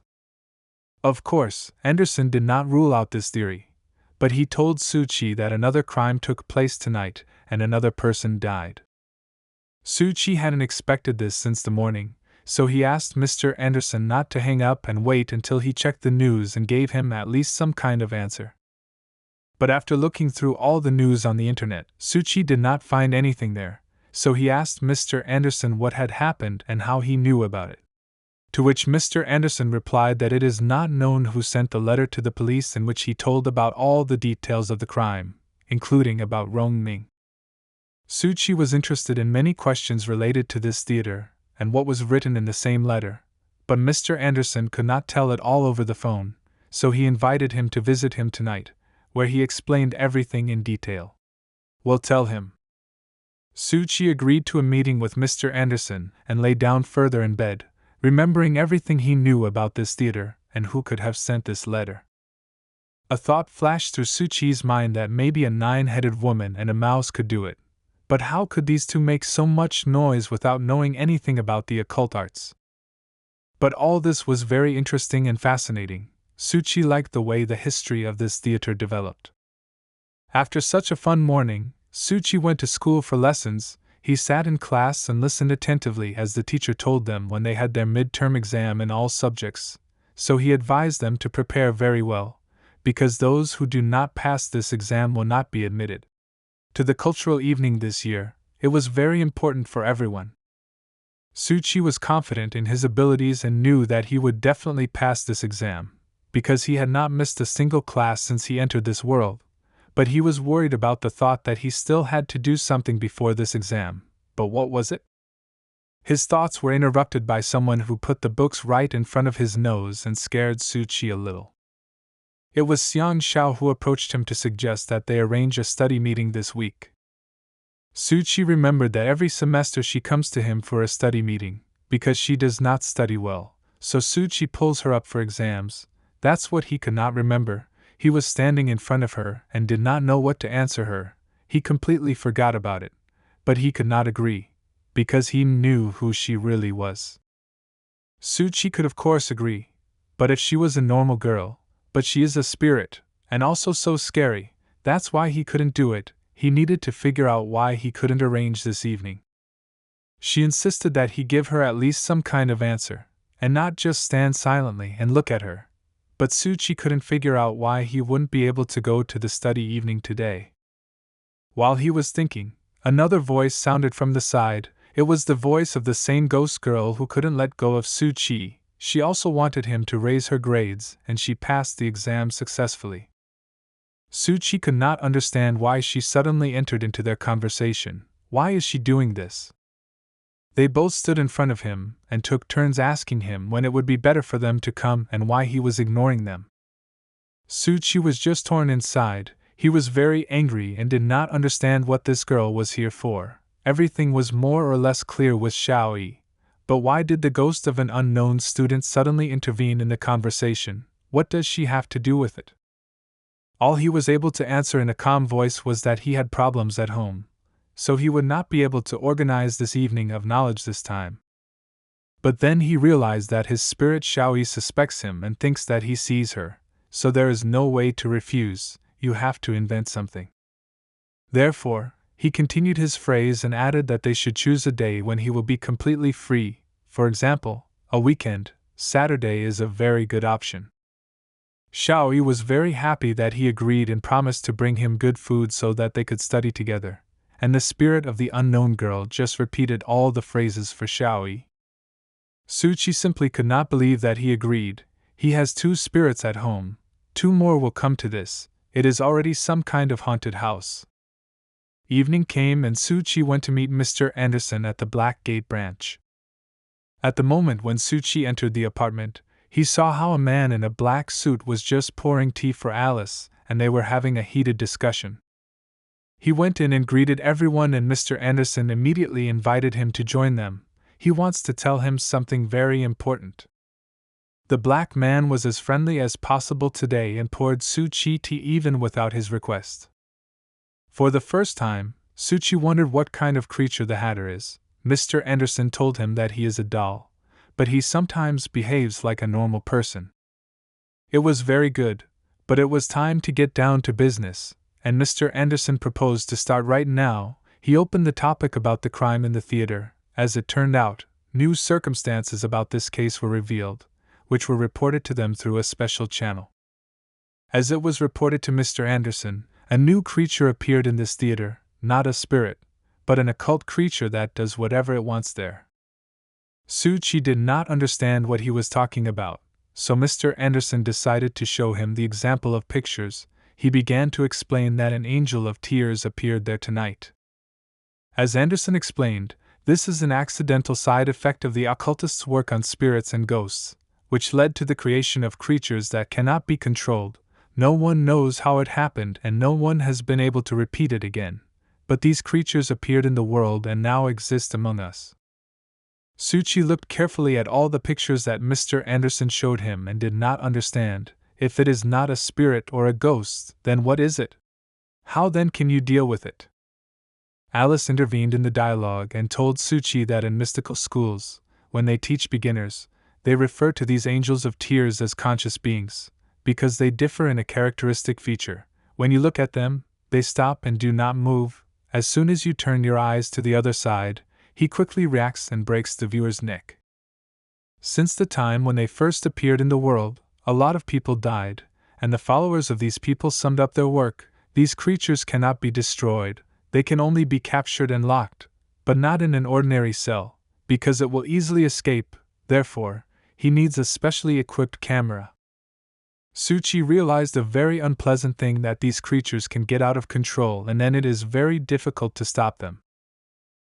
Of course, Anderson did not rule out this theory, but he told Su Chi that another crime took place tonight and another person died. Su Chi hadn't expected this since the morning, so he asked Mr. Anderson not to hang up and wait until he checked the news and gave him at least some kind of answer. But after looking through all the news on the internet, Suchi did not find anything there, so he asked Mr. Anderson what had happened and how he knew about it. To which Mr. Anderson replied that it is not known who sent the letter to the police in which he told about all the details of the crime, including about Rongming. Suchi was interested in many questions related to this theater and what was written in the same letter, but Mr. Anderson could not tell it all over the phone, so he invited him to visit him tonight, where he explained everything in detail. "We'll tell him." Suchi agreed to a meeting with Mr. Anderson and lay down further in bed, remembering everything he knew about this theater and who could have sent this letter. A thought flashed through Suchi's mind that maybe a 9-headed woman and a mouse could do it, but how could these two make so much noise without knowing anything about the occult arts? But all this was very interesting and fascinating. Suchi liked the way the history of this theater developed. After such a fun morning, Suchi went to school for lessons. He sat in class and listened attentively as the teacher told them when they had their midterm exam in all subjects, so he advised them to prepare very well, because those who do not pass this exam will not be admitted to the cultural evening this year. It was very important for everyone. Suchi was confident in his abilities and knew that he would definitely pass this exam, because he had not missed a single class since he entered this world. But he was worried about the thought that he still had to do something before this exam. But what was it? His thoughts were interrupted by someone who put the books right in front of his nose and scared Suchi a little. It was Xian Xiao who approached him to suggest that they arrange a study meeting this week. Suchi remembered that every semester she comes to him for a study meeting, because she does not study well, so Suchi pulls her up for exams. That's what he could not remember. He was standing in front of her and did not know what to answer her. He completely forgot about it, but he could not agree, because he knew who she really was. Suchi could of course agree, but if she was a normal girl, but she is a spirit, and also so scary, that's why he couldn't do it. He needed to figure out why he couldn't arrange this evening. She insisted that he give her at least some kind of answer, and not just stand silently and look at her. But Suchi couldn't figure out why he wouldn't be able to go to the study evening today. While he was thinking, another voice sounded from the side. It was the voice of the same ghost girl who couldn't let go of Suchi. She also wanted him to raise her grades, and she passed the exam successfully. Suchi could not understand why she suddenly entered into their conversation. Why is she doing this? They both stood in front of him and took turns asking him when it would be better for them to come and why he was ignoring them. Suchi was just torn inside. He was very angry and did not understand what this girl was here for. Everything was more or less clear with Xiaoyi, but why did the ghost of an unknown student suddenly intervene in the conversation? What does she have to do with it? All he was able to answer in a calm voice was that he had problems at home, so he would not be able to organize this evening of knowledge this time. But then he realized that his spirit Xiaoyi suspects him and thinks that he sees her, so there is no way to refuse. You have to invent something. Therefore, he continued his phrase and added that they should choose a day when he will be completely free. For example, a weekend. Saturday is a very good option. Xiaoyi was very happy that he agreed and promised to bring him good food so that they could study together, and the spirit of the unknown girl just repeated all the phrases for Xiaoyi. Suchi simply could not believe that he agreed. He has 2 spirits at home. 2 more will come to this. It is already some kind of haunted house. Evening came and Suchi went to meet Mr. Anderson at the Black Gate branch. At the moment when Suchi entered the apartment, he saw how a man in a black suit was just pouring tea for Alice, and they were having a heated discussion. He went in and greeted everyone, and Mr. Anderson immediately invited him to join them. He wants to tell him something very important. The black man was as friendly as possible today and poured Suchi tea even without his request. For the first time, Suchi wondered what kind of creature the Hatter is. Mr. Anderson told him that he is a doll, but he sometimes behaves like a normal person. It was very good, but it was time to get down to business, and Mr. Anderson proposed to start right now. He opened the topic about the crime in the theater. As it turned out, new circumstances about this case were revealed, which were reported to them through a special channel. As it was reported to Mr. Anderson, A new creature appeared in this theater, not a spirit, but an occult creature that does whatever it wants there. Su-Chi did not understand what he was talking about, so Mr. Anderson decided to show him the example of pictures. He began to explain that an angel of tears appeared there tonight. As Anderson explained, this is an accidental side effect of the occultist's work on spirits and ghosts, which led to the creation of creatures that cannot be controlled. No one knows how it happened and no one has been able to repeat it again, but these creatures appeared in the world and now exist among us. Su-Chi looked carefully at all the pictures that Mr. Anderson showed him and did not understand. If it is not a spirit or a ghost, then what is it? How then can you deal with it? Alice intervened in the dialogue and told Su-Chi that in mystical schools, when they teach beginners, they refer to these angels of tears as conscious beings, because they differ in a characteristic feature. When you look at them, they stop and do not move. As soon as you turn your eyes to the other side, he quickly reacts and breaks the viewer's neck. Since the time when they first appeared in the world, a lot of people died, and the followers of these people summed up their work. These creatures cannot be destroyed, they can only be captured and locked, but not in an ordinary cell, because it will easily escape. Therefore, he needs a specially equipped camera. Su-Chi realized a very unpleasant thing, that these creatures can get out of control and then it is very difficult to stop them.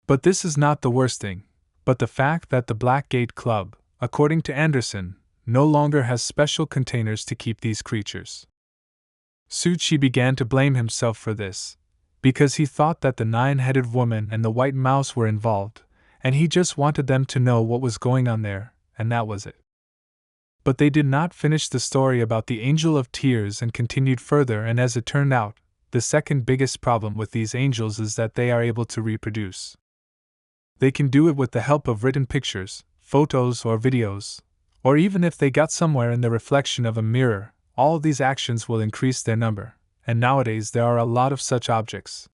But this is not the worst thing, but the fact that the Black Gate Club, according to Anderson, no longer has special containers to keep these creatures. Su-Chi began to blame himself for this, because he thought that the 9-headed woman and the white mouse were involved, and he just wanted them to know what was going on there, and that was it. But they did not finish the story about the Angel of Tears and continued further, and as it turned out, the second biggest problem with these angels is that they are able to reproduce. They can do it with the help of written pictures, photos or videos, or even if they got somewhere in the reflection of a mirror. All these actions will increase their number, and nowadays there are a lot of such objects.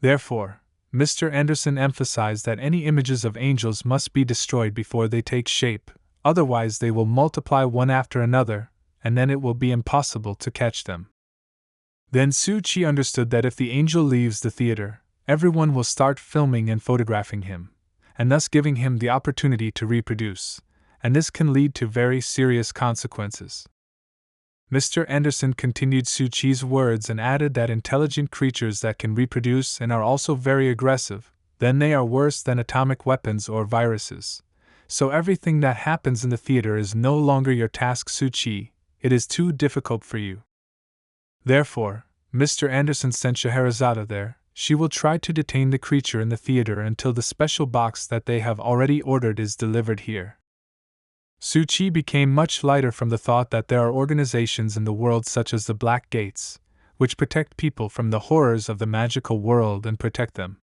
Therefore, Mr. Anderson emphasized that any images of angels must be destroyed before they take shape, otherwise they will multiply one after another, and then it will be impossible to catch them. Then Su-Chi understood that if the angel leaves the theater, everyone will start filming and photographing him, and thus giving him the opportunity to reproduce, and this can lead to very serious consequences. Mr. Anderson continued Su-Chi's words and added that intelligent creatures that can reproduce and are also very aggressive, then they are worse than atomic weapons or viruses. So everything that happens in the theater is no longer your task, Su-Chi, it is too difficult for you. Therefore, Mr. Anderson sent Scheherazade there. She will try to detain the creature in the theater until the special box that they have already ordered is delivered here. Su-Chi became much lighter from the thought that there are organizations in the world such as the Black Gates, which protect people from the horrors of the magical world and protect them.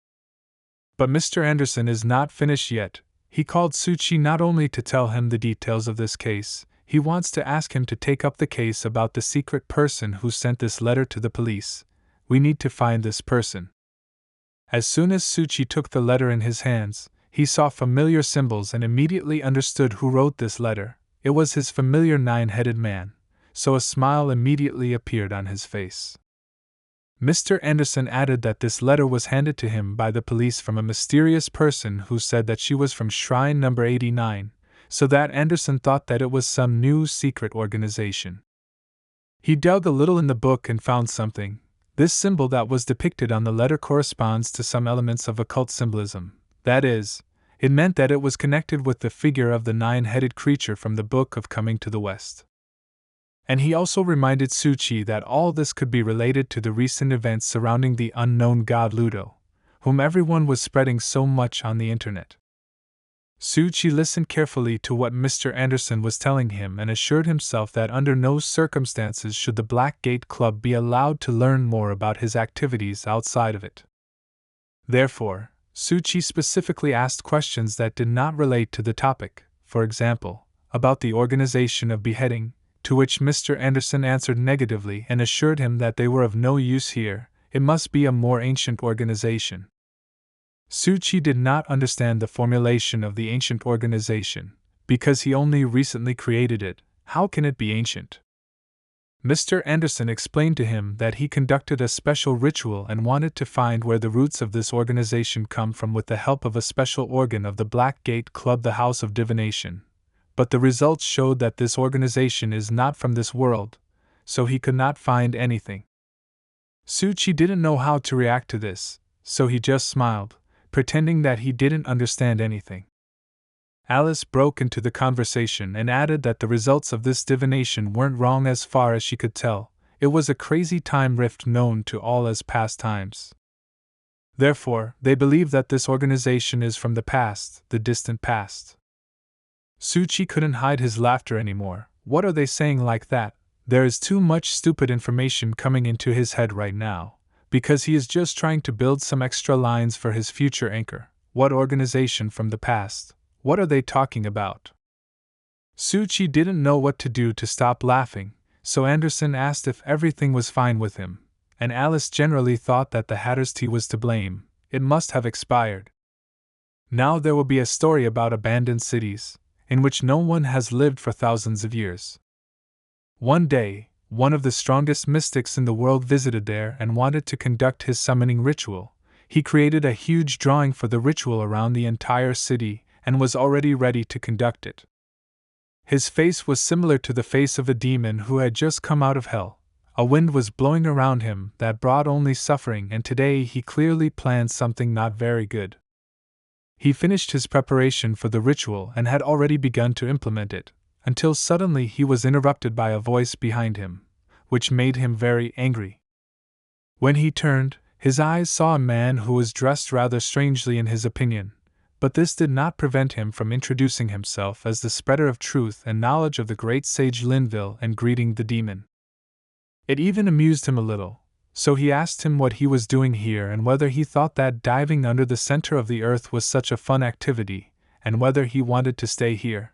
But Mr. Anderson is not finished yet. He called Su-Chi not only to tell him the details of this case, he wants to ask him to take up the case about the secret person who sent this letter to the police. We need to find this person. As soon as Su-Chi took the letter in his hands, he saw familiar symbols and immediately understood who wrote this letter. It was his familiar 9-headed man, so a smile immediately appeared on his face. Mr. Anderson added that this letter was handed to him by the police from a mysterious person who said that she was from Shrine number 89, so that Anderson thought that it was some new secret organization. He dug a little in the book and found something. This symbol that was depicted on the letter corresponds to some elements of occult symbolism. That is, it meant that it was connected with the figure of the 9-headed creature from the Book of Coming to the West. And he also reminded Su-Chi that all this could be related to the recent events surrounding the unknown god Ludo, whom everyone was spreading so much on the internet. Su-Chi listened carefully to what Mr. Anderson was telling him and assured himself that under no circumstances should the Black Gate Club be allowed to learn more about his activities outside of it. Therefore, Su-Chi specifically asked questions that did not relate to the topic, for example, about the organization of beheading, to which Mr. Anderson answered negatively and assured him that they were of no use here, it must be a more ancient organization. Su-Chi did not understand the formulation of the ancient organization, because he only recently created it. How can it be ancient? Mr. Anderson explained to him that he conducted a special ritual and wanted to find where the roots of this organization come from with the help of a special organ of the Black Gate Club, the House of Divination. But the results showed that this organization is not from this world, so he could not find anything. Suchi didn't know how to react to this, so he just smiled, pretending that he didn't understand anything. Alice broke into the conversation and added that the results of this divination weren't wrong as far as she could tell. It was a crazy time rift known to all as past times. Therefore, they believe that this organization is from the past, the distant past. Suchi couldn't hide his laughter anymore. What are they saying like that? There is too much stupid information coming into his head right now, because he is just trying to build some extra lines for his future anchor. What organization from the past? What are they talking about? Suchi didn't know what to do to stop laughing, so Anderson asked if everything was fine with him, and Alice generally thought that the Hatter's tea was to blame. It must have expired. Now there will be a story about abandoned cities, in which no one has lived for thousands of years. One day, one of the strongest mystics in the world visited there and wanted to conduct his summoning ritual. He created a huge drawing for the ritual around the entire city and was already ready to conduct it. His face was similar to the face of a demon who had just come out of hell. A wind was blowing around him that brought only suffering, and today he clearly planned something not very good. He finished his preparation for the ritual and had already begun to implement it, until suddenly he was interrupted by a voice behind him, which made him very angry. When he turned, his eyes saw a man who was dressed rather strangely in his opinion, but this did not prevent him from introducing himself as the spreader of truth and knowledge of the great sage Linville and greeting the demon. It even amused him a little, so he asked him what he was doing here and whether he thought that diving under the center of the earth was such a fun activity, and whether he wanted to stay here.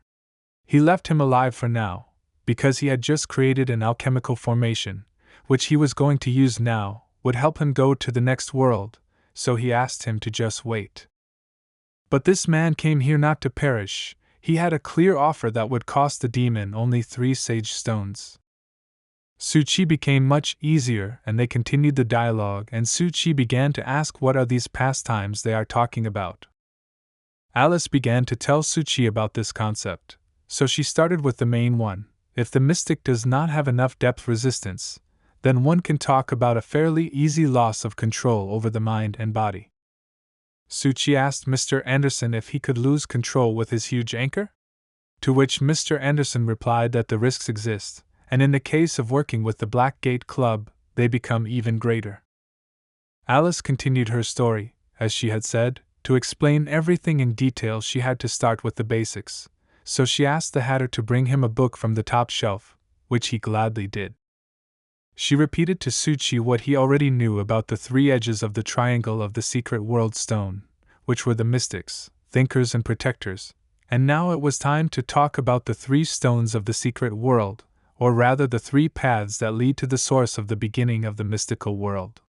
He left him alive for now, because he had just created an alchemical formation, which he was going to use now, would help him go to the next world, so he asked him to just wait. But this man came here not to perish. He had a clear offer that would cost the demon only 3 sage stones. Suchi became much easier and they continued the dialogue, and Suchi began to ask what are these pastimes they are talking about. Alice began to tell Suchi about this concept, so she started with the main one. If the mystic does not have enough depth resistance, then one can talk about a fairly easy loss of control over the mind and body. Suchi asked Mr. Anderson if he could lose control with his huge anchor? To which Mr. Anderson replied that the risks exist, and in the case of working with the Black Gate Club, they become even greater. Alice continued her story. As she had said, to explain everything in detail she had to start with the basics, so she asked the Hatter to bring him a book from the top shelf, which he gladly did. She repeated to Suchi what he already knew about the 3 edges of the triangle of the secret world stone, which were the mystics, thinkers and protectors, and now it was time to talk about the 3 stones of the secret world, or rather the 3 paths that lead to the source of the beginning of the mystical world.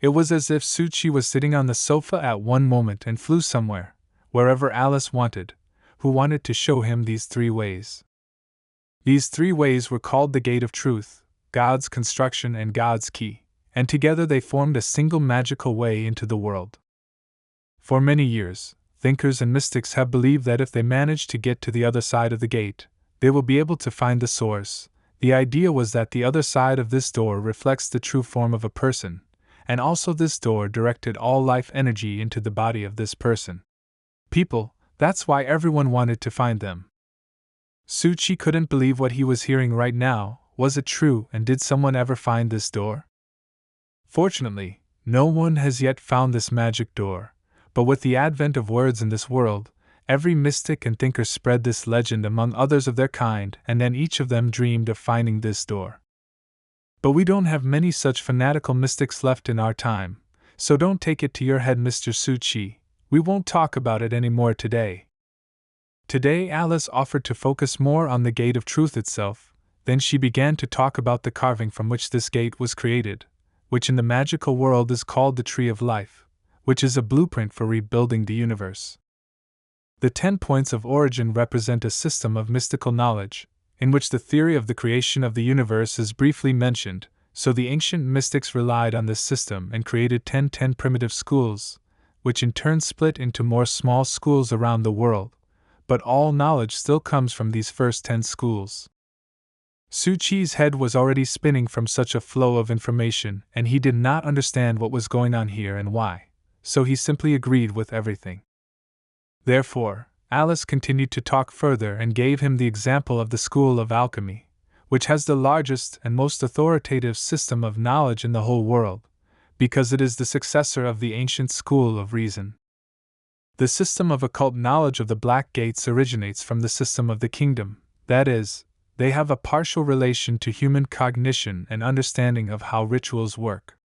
It was as if Suchi was sitting on the sofa at one moment and flew somewhere, wherever Alice wanted, who wanted to show him these 3 ways. These 3 ways were called the Gate of Truth, God's construction and God's key, and together they formed a single magical way into the world. For many years, thinkers and mystics have believed that if they manage to get to the other side of the gate, they will be able to find the source. The idea was that the other side of this door reflects the true form of a person, and also this door directed all life energy into the body of this person. People, that's why everyone wanted to find them. Suchi couldn't believe what he was hearing right now. Was it true, and did someone ever find this door? Fortunately, no one has yet found this magic door, but with the advent of words in this world, every mystic and thinker spread this legend among others of their kind, and then each of them dreamed of finding this door. But we don't have many such fanatical mystics left in our time, so don't take it to your head, Mr. Suchi. We won't talk about it anymore today. Today Alice offered to focus more on the Gate of Truth itself. Then she began to talk about the carving from which this gate was created, which in the magical world is called the Tree of Life, which is a blueprint for rebuilding the universe. The 10 points of origin represent a system of mystical knowledge, in which the theory of the creation of the universe is briefly mentioned. So the ancient mystics relied on this system and created 10 primitive schools, which in turn split into more small schools around the world, but all knowledge still comes from these first 10 schools. Su Chi's head was already spinning from such a flow of information, and he did not understand what was going on here and why, so he simply agreed with everything. Therefore, Alice continued to talk further and gave him the example of the School of Alchemy, which has the largest and most authoritative system of knowledge in the whole world, because it is the successor of the ancient School of Reason. The system of occult knowledge of the Black Gates originates from the system of the kingdom, that is, they have a partial relation to human cognition and understanding of how rituals work.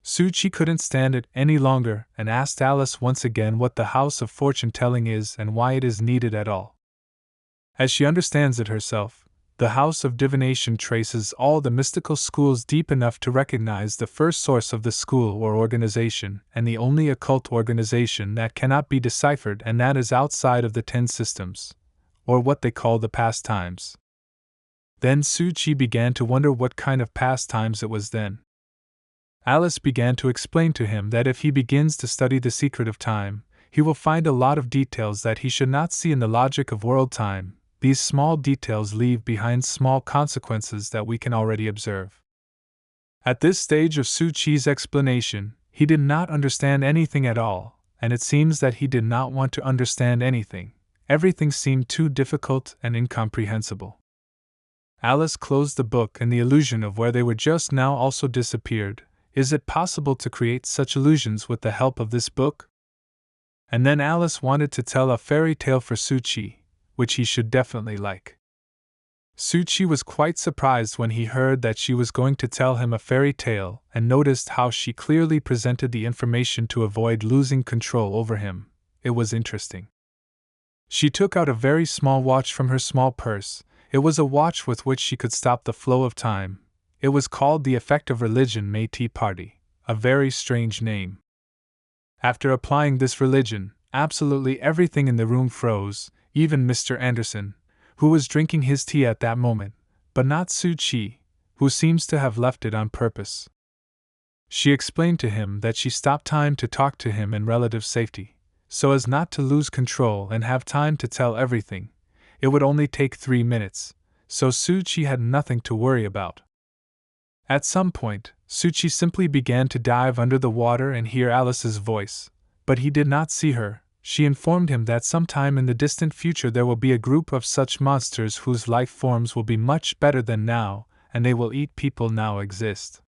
Su Chi couldn't stand it any longer and asked Alice once again what the House of Fortune-telling is and why it is needed at all. As she understands it herself, the House of Divination traces all the mystical schools deep enough to recognize the first source of the school or organization and the only occult organization that cannot be deciphered, and that is outside of the 10 systems, or what they call the pastimes. Then Su Chi began to wonder what kind of pastimes it was then. Alice began to explain to him that if he begins to study the secret of time, he will find a lot of details that he should not see in the logic of world time. These small details leave behind small consequences that we can already observe. At this stage of Su Chi's explanation, he did not understand anything at all, and it seems that he did not want to understand anything. Everything seemed too difficult and incomprehensible. Alice closed the book, and the illusion of where they were just now also disappeared. Is it possible to create such illusions with the help of this book? And then Alice wanted to tell a fairy tale for Su Chi, which he should definitely like. Su Chi was quite surprised when he heard that she was going to tell him a fairy tale, and noticed how she clearly presented the information to avoid losing control over him. It was interesting. She took out a very small watch from her small purse. It was a watch with which she could stop the flow of time. It was called the Effect of Religion Métis Party, a very strange name. After applying this religion, absolutely everything in the room froze, even Mr. Anderson, who was drinking his tea at that moment, but not Su Chi, who seems to have left it on purpose. She explained to him that she stopped time to talk to him in relative safety, so as not to lose control and have time to tell everything. It would only take 3 minutes, so Su Chi had nothing to worry about. At some point, Su Chi simply began to dive under the water and hear Alice's voice, but he did not see her. She informed him that sometime in the distant future there will be a group of such monsters whose life forms will be much better than now, and they will eat people now exist.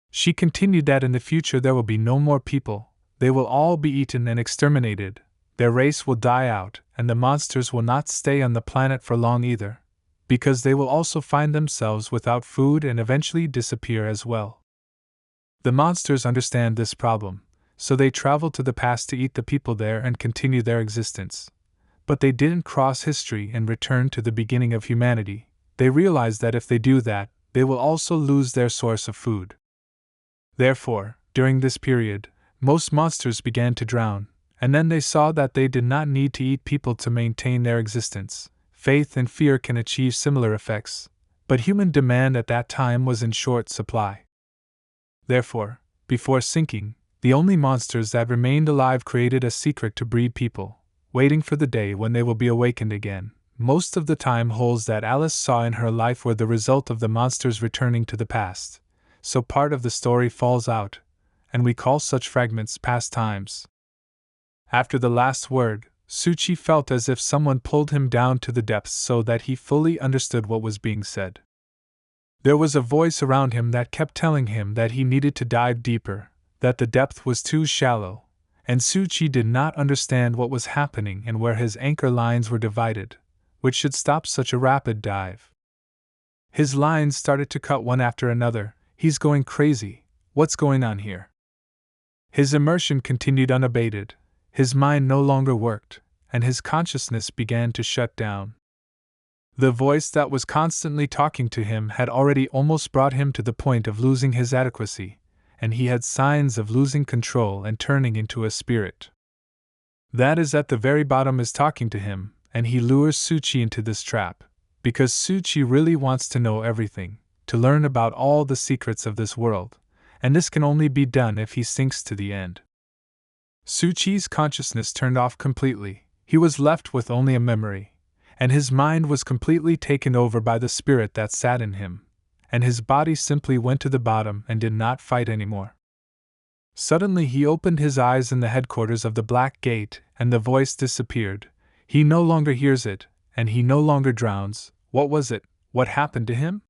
She continued that in the future there will be no more people, they will all be eaten and exterminated, their race will die out, and the monsters will not stay on the planet for long either, because they will also find themselves without food and eventually disappear as well. The monsters understand this problem, so they travel to the past to eat the people there and continue their existence. But they didn't cross history and return to the beginning of humanity. They realized that if they do that, they will also lose their source of food. Therefore, during this period, most monsters began to drown, and then they saw that they did not need to eat people to maintain their existence. Faith and fear can achieve similar effects, but human demand at that time was in short supply. Therefore, before sinking, the only monsters that remained alive created a secret to breed people, waiting for the day when they will be awakened again. Most of the time holes that Alice saw in her life were the result of the monsters returning to the past, so part of the story falls out, and we call such fragments past times. After the last word, Su Chi felt as if someone pulled him down to the depths so that he fully understood what was being said. There was a voice around him that kept telling him that he needed to dive deeper, that the depth was too shallow, and Su Chi did not understand what was happening and where his anchor lines were divided, which should stop such a rapid dive. His lines started to cut one after another. He's going crazy. What's going on here? His immersion continued unabated. His mind no longer worked, and his consciousness began to shut down. The voice that was constantly talking to him had already almost brought him to the point of losing his adequacy, and he had signs of losing control and turning into a spirit. That is at the very bottom is talking to him, and he lures Su Chi into this trap. because Suchi really wants to know everything, to learn about all the secrets of this world, and this can only be done if he sinks to the end. Suchi's consciousness turned off completely. He was left with only a memory, and his mind was completely taken over by the spirit that sat in him, and his body simply went to the bottom and did not fight anymore. Suddenly he opened his eyes in the headquarters of the Black Gate, and the voice disappeared. He no longer hears it, and he no longer drowns. What was it? What happened to him?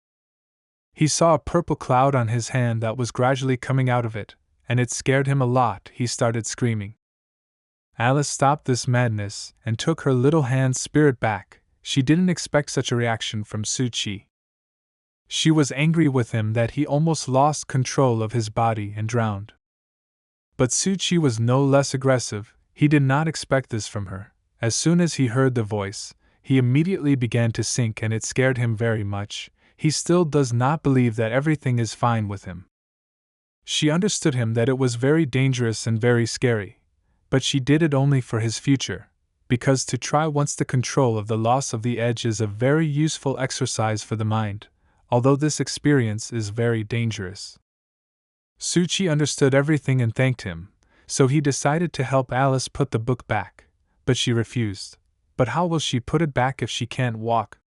He saw a purple cloud on his hand that was gradually coming out of it, and it scared him a lot. He started screaming. Alice stopped this madness and took her little hand's spirit back. She didn't expect such a reaction from Suchi. She was angry with him that he almost lost control of his body and drowned. But Suchi was no less aggressive. He did not expect this from her. As soon as he heard the voice, he immediately began to sink, and it scared him very much. He still does not believe that everything is fine with him. She understood him that it was very dangerous and very scary, but she did it only for his future, because to try once the control of the loss of the edge is a very useful exercise for the mind, although this experience is very dangerous. Suchi understood everything and thanked him, so he decided to help Alice put the book back, but she refused. But how will she put it back if she can't walk?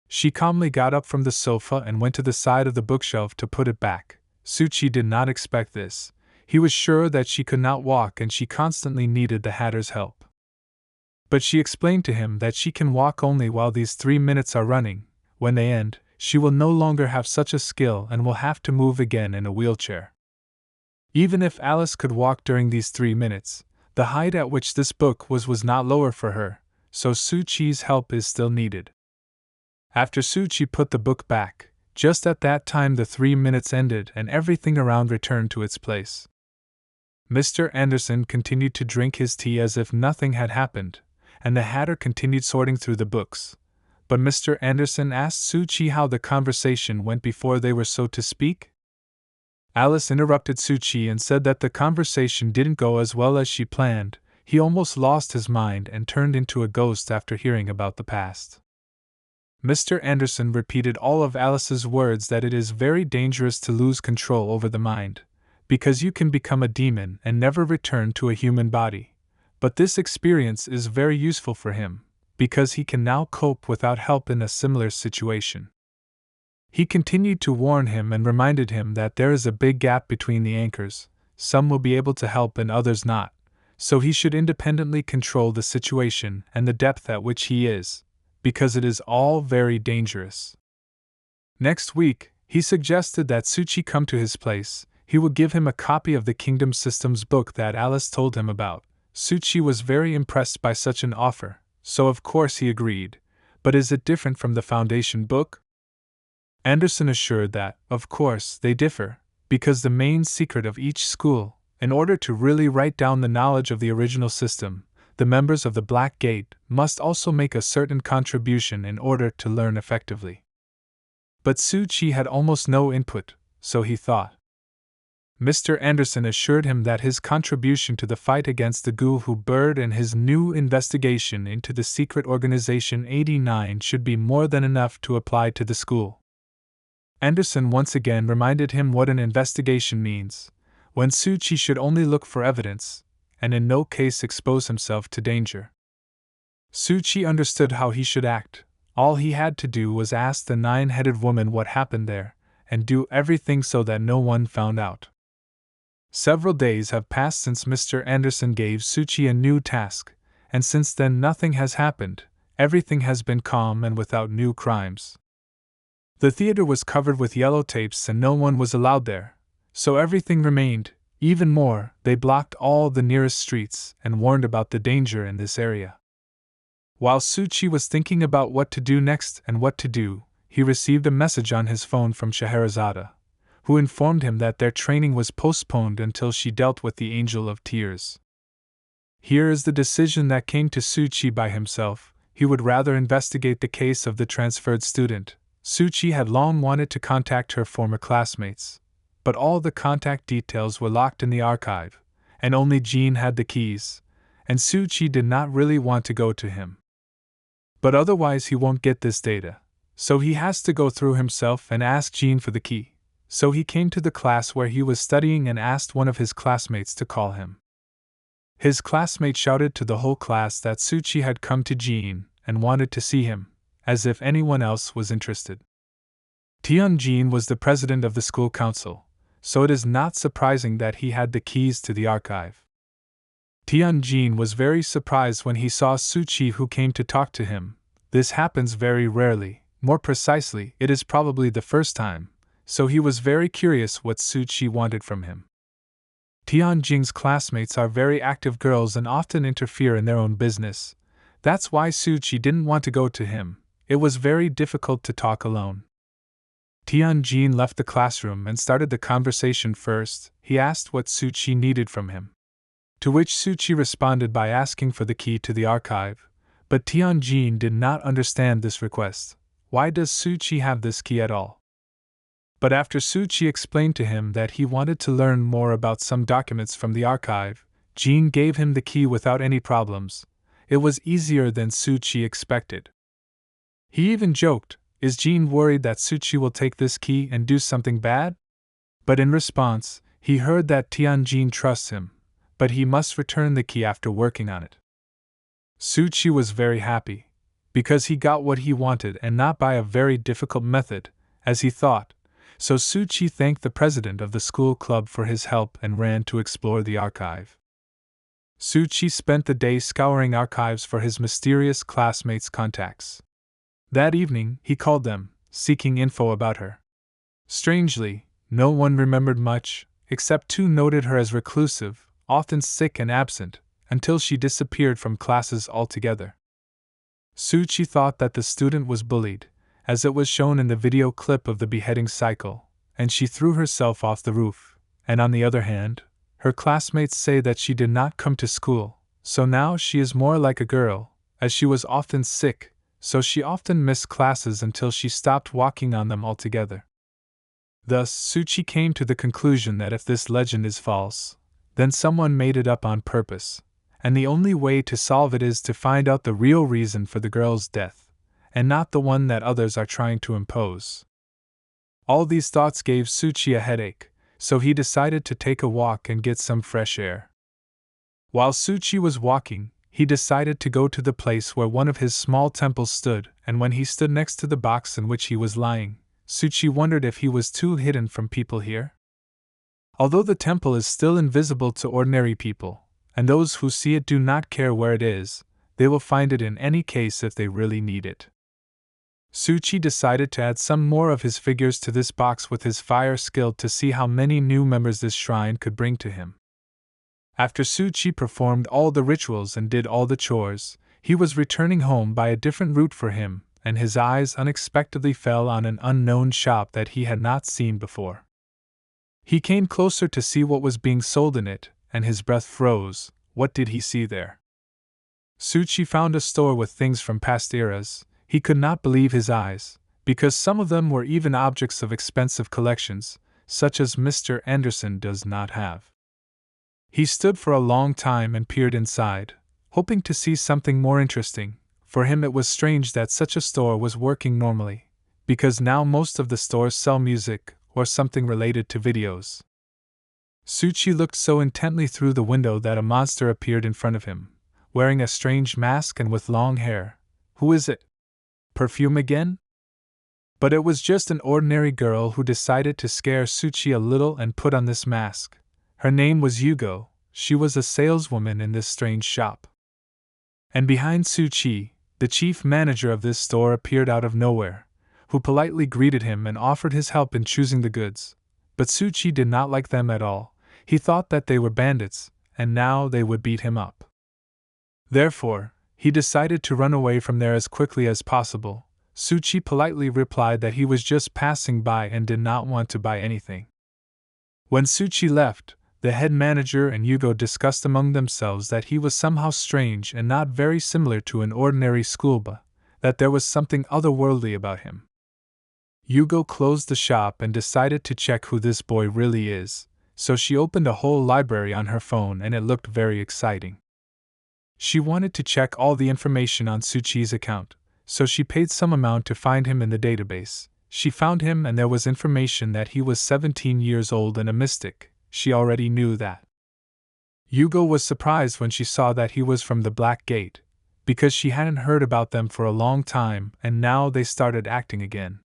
She calmly got up from the sofa and went to the side of the bookshelf to put it back. Suchi did not expect this. He was sure that she could not walk and she constantly needed the Hatter's help. But she explained to him that she can walk only while these 3 minutes are running. When they end, she will no longer have such a skill and will have to move again in a wheelchair. Even if Alice could walk during these 3 minutes, the height at which this book was not lower for her, so Suchi's help is still needed. After Suchi put the book back, just at that time the 3 minutes ended and everything around returned to its place. Mr. Anderson continued to drink his tea as if nothing had happened, and the Hatter continued sorting through the books. But Mr. Anderson asked Suchi how the conversation went before they were so to speak. Alice interrupted Suchi and said that the conversation didn't go as well as she planned. He almost lost his mind and turned into a ghost after hearing about the past. Mr. Anderson repeated all of Alice's words that it is very dangerous to lose control over the mind, because you can become a demon and never return to a human body. But this experience is very useful for him, because he can now cope without help in a similar situation. He continued to warn him and reminded him that there is a big gap between the anchors. Some will be able to help and others not, so he should independently control the situation and the depth at which he is, because it is all very dangerous. Next week, he suggested that Suchi come to his place. He would give him a copy of the Kingdom Systems book that Alice told him about. Suchi was very impressed by such an offer, so of course he agreed. But is it different from the Foundation book? Anderson assured that, of course, they differ, because the main secret of each school, in order to really write down the knowledge of the original system, the members of the Black Gate must also make a certain contribution in order to learn effectively. But Suchi had almost no input, so he thought. Mr. Anderson assured him that his contribution to the fight against the Hummingbird and his new investigation into the secret organization 89 should be more than enough to apply to the school. Anderson once again reminded him what an investigation means, when Suchi should only look for evidence, and in no case expose himself to danger. Suchi understood how he should act. All he had to do was ask the 9-headed woman what happened there, and do everything so that no one found out. Several days have passed since Mr. Anderson gave Suchi a new task, and since then nothing has happened. Everything has been calm and without new crimes. The theater was covered with yellow tapes and no one was allowed there, so everything remained. Even more, they blocked all the nearest streets and warned about the danger in this area. While Suchi was thinking about what to do next and what to do, he received a message on his phone from Scheherazade, who informed him that their training was postponed until she dealt with the Angel of Tears. Here is the decision that came to Suchi by himself. He would rather investigate the case of the transferred student. Suchi had long wanted to contact her former classmates, but all the contact details were locked in the archive, and only Jean had the keys, and Suchi did not really want to go to him. But otherwise he won't get this data. So he has to go through himself and ask Jean for the key. So he came to the class where he was studying and asked one of his classmates to call him. His classmate shouted to the whole class that Suchi had come to Jean and wanted to see him, as if anyone else was interested. Jean was the president of the school council, so it is not surprising that he had the keys to the archive. Jean was very surprised when he saw Suchi, who came to talk to him. This happens very rarely, more precisely, it is probably the first time, so he was very curious what Suchi wanted from him. Tianjing's classmates are very active girls and often interfere in their own business. That's why Suchi didn't want to go to him. It was very difficult to talk alone. Tianjin left the classroom and started the conversation first. He asked what Suchi needed from him. To which Suchi responded by asking for the key to the archive. But Tianjin did not understand this request. Why does Suchi have this key at all? But after Suchi explained to him that he wanted to learn more about some documents from the archive, Jean gave him the key without any problems. It was easier than Suchi expected. He even joked, "Is Jean worried that Suchi will take this key and do something bad?" But in response, he heard that Tianjin trusts him, but he must return the key after working on it. Suchi was very happy, because he got what he wanted and not by a very difficult method, as he thought. So Suchi thanked the president of the school club for his help and ran to explore the archive. Suchi spent the day scouring archives for his mysterious classmates' contacts. That evening, he called them, seeking info about her. Strangely, no one remembered much, except two noted her as reclusive, often sick and absent, until she disappeared from classes altogether. Suchi thought that the student was bullied, as it was shown in the video clip of the beheading cycle, and she threw herself off the roof, and on the other hand, her classmates say that she did not come to school, so now she is more like a girl, as she was often sick, so she often missed classes until she stopped walking on them altogether. Thus, Suchi came to the conclusion that if this legend is false, then someone made it up on purpose, and the only way to solve it is to find out the real reason for the girl's death, and not the one that others are trying to impose. All these thoughts gave Suchi a headache, so he decided to take a walk and get some fresh air. While Suchi was walking, he decided to go to the place where one of his small temples stood, and when he stood next to the box in which he was lying, Suchi wondered if he was too hidden from people here. Although the temple is still invisible to ordinary people, and those who see it do not care where it is, they will find it in any case if they really need it. Suchi decided to add some more of his figures to this box with his fire skill to see how many new members this shrine could bring to him. After Suchi performed all the rituals and did all the chores, he was returning home by a different route for him, and his eyes unexpectedly fell on an unknown shop that he had not seen before. He came closer to see what was being sold in it, and his breath froze. What did he see there? Suchi found a store with things from past eras. He could not believe his eyes, because some of them were even objects of expensive collections, such as Mr. Anderson does not have. He stood for a long time and peered inside, hoping to see something more interesting. For him it was strange that such a store was working normally, because now most of the stores sell music or something related to videos. Suchi looked so intently through the window that a monster appeared in front of him, wearing a strange mask and with long hair. Who is it? Perfume again? But it was just an ordinary girl who decided to scare Suchi a little and put on this mask. Her name was Yugo. She was a saleswoman in this strange shop. And behind Suchi, the chief manager of this store appeared out of nowhere, who politely greeted him and offered his help in choosing the goods. But Suchi did not like them at all. He thought that they were bandits, and now they would beat him up. Therefore, he decided to run away from there as quickly as possible. Suchi politely replied that he was just passing by and did not want to buy anything. When Suchi left, the head manager and Yugo discussed among themselves that he was somehow strange and not very similar to an ordinary schoolboy, that there was something otherworldly about him. Yugo closed the shop and decided to check who this boy really is, so she opened a whole library on her phone and it looked very exciting. She wanted to check all the information on Suchi's account, so she paid some amount to find him in the database. She found him and there was information that he was 17 years old and a mystic. She already knew that. Yugo was surprised when she saw that he was from the Black Gate, because she hadn't heard about them for a long time and now they started acting again.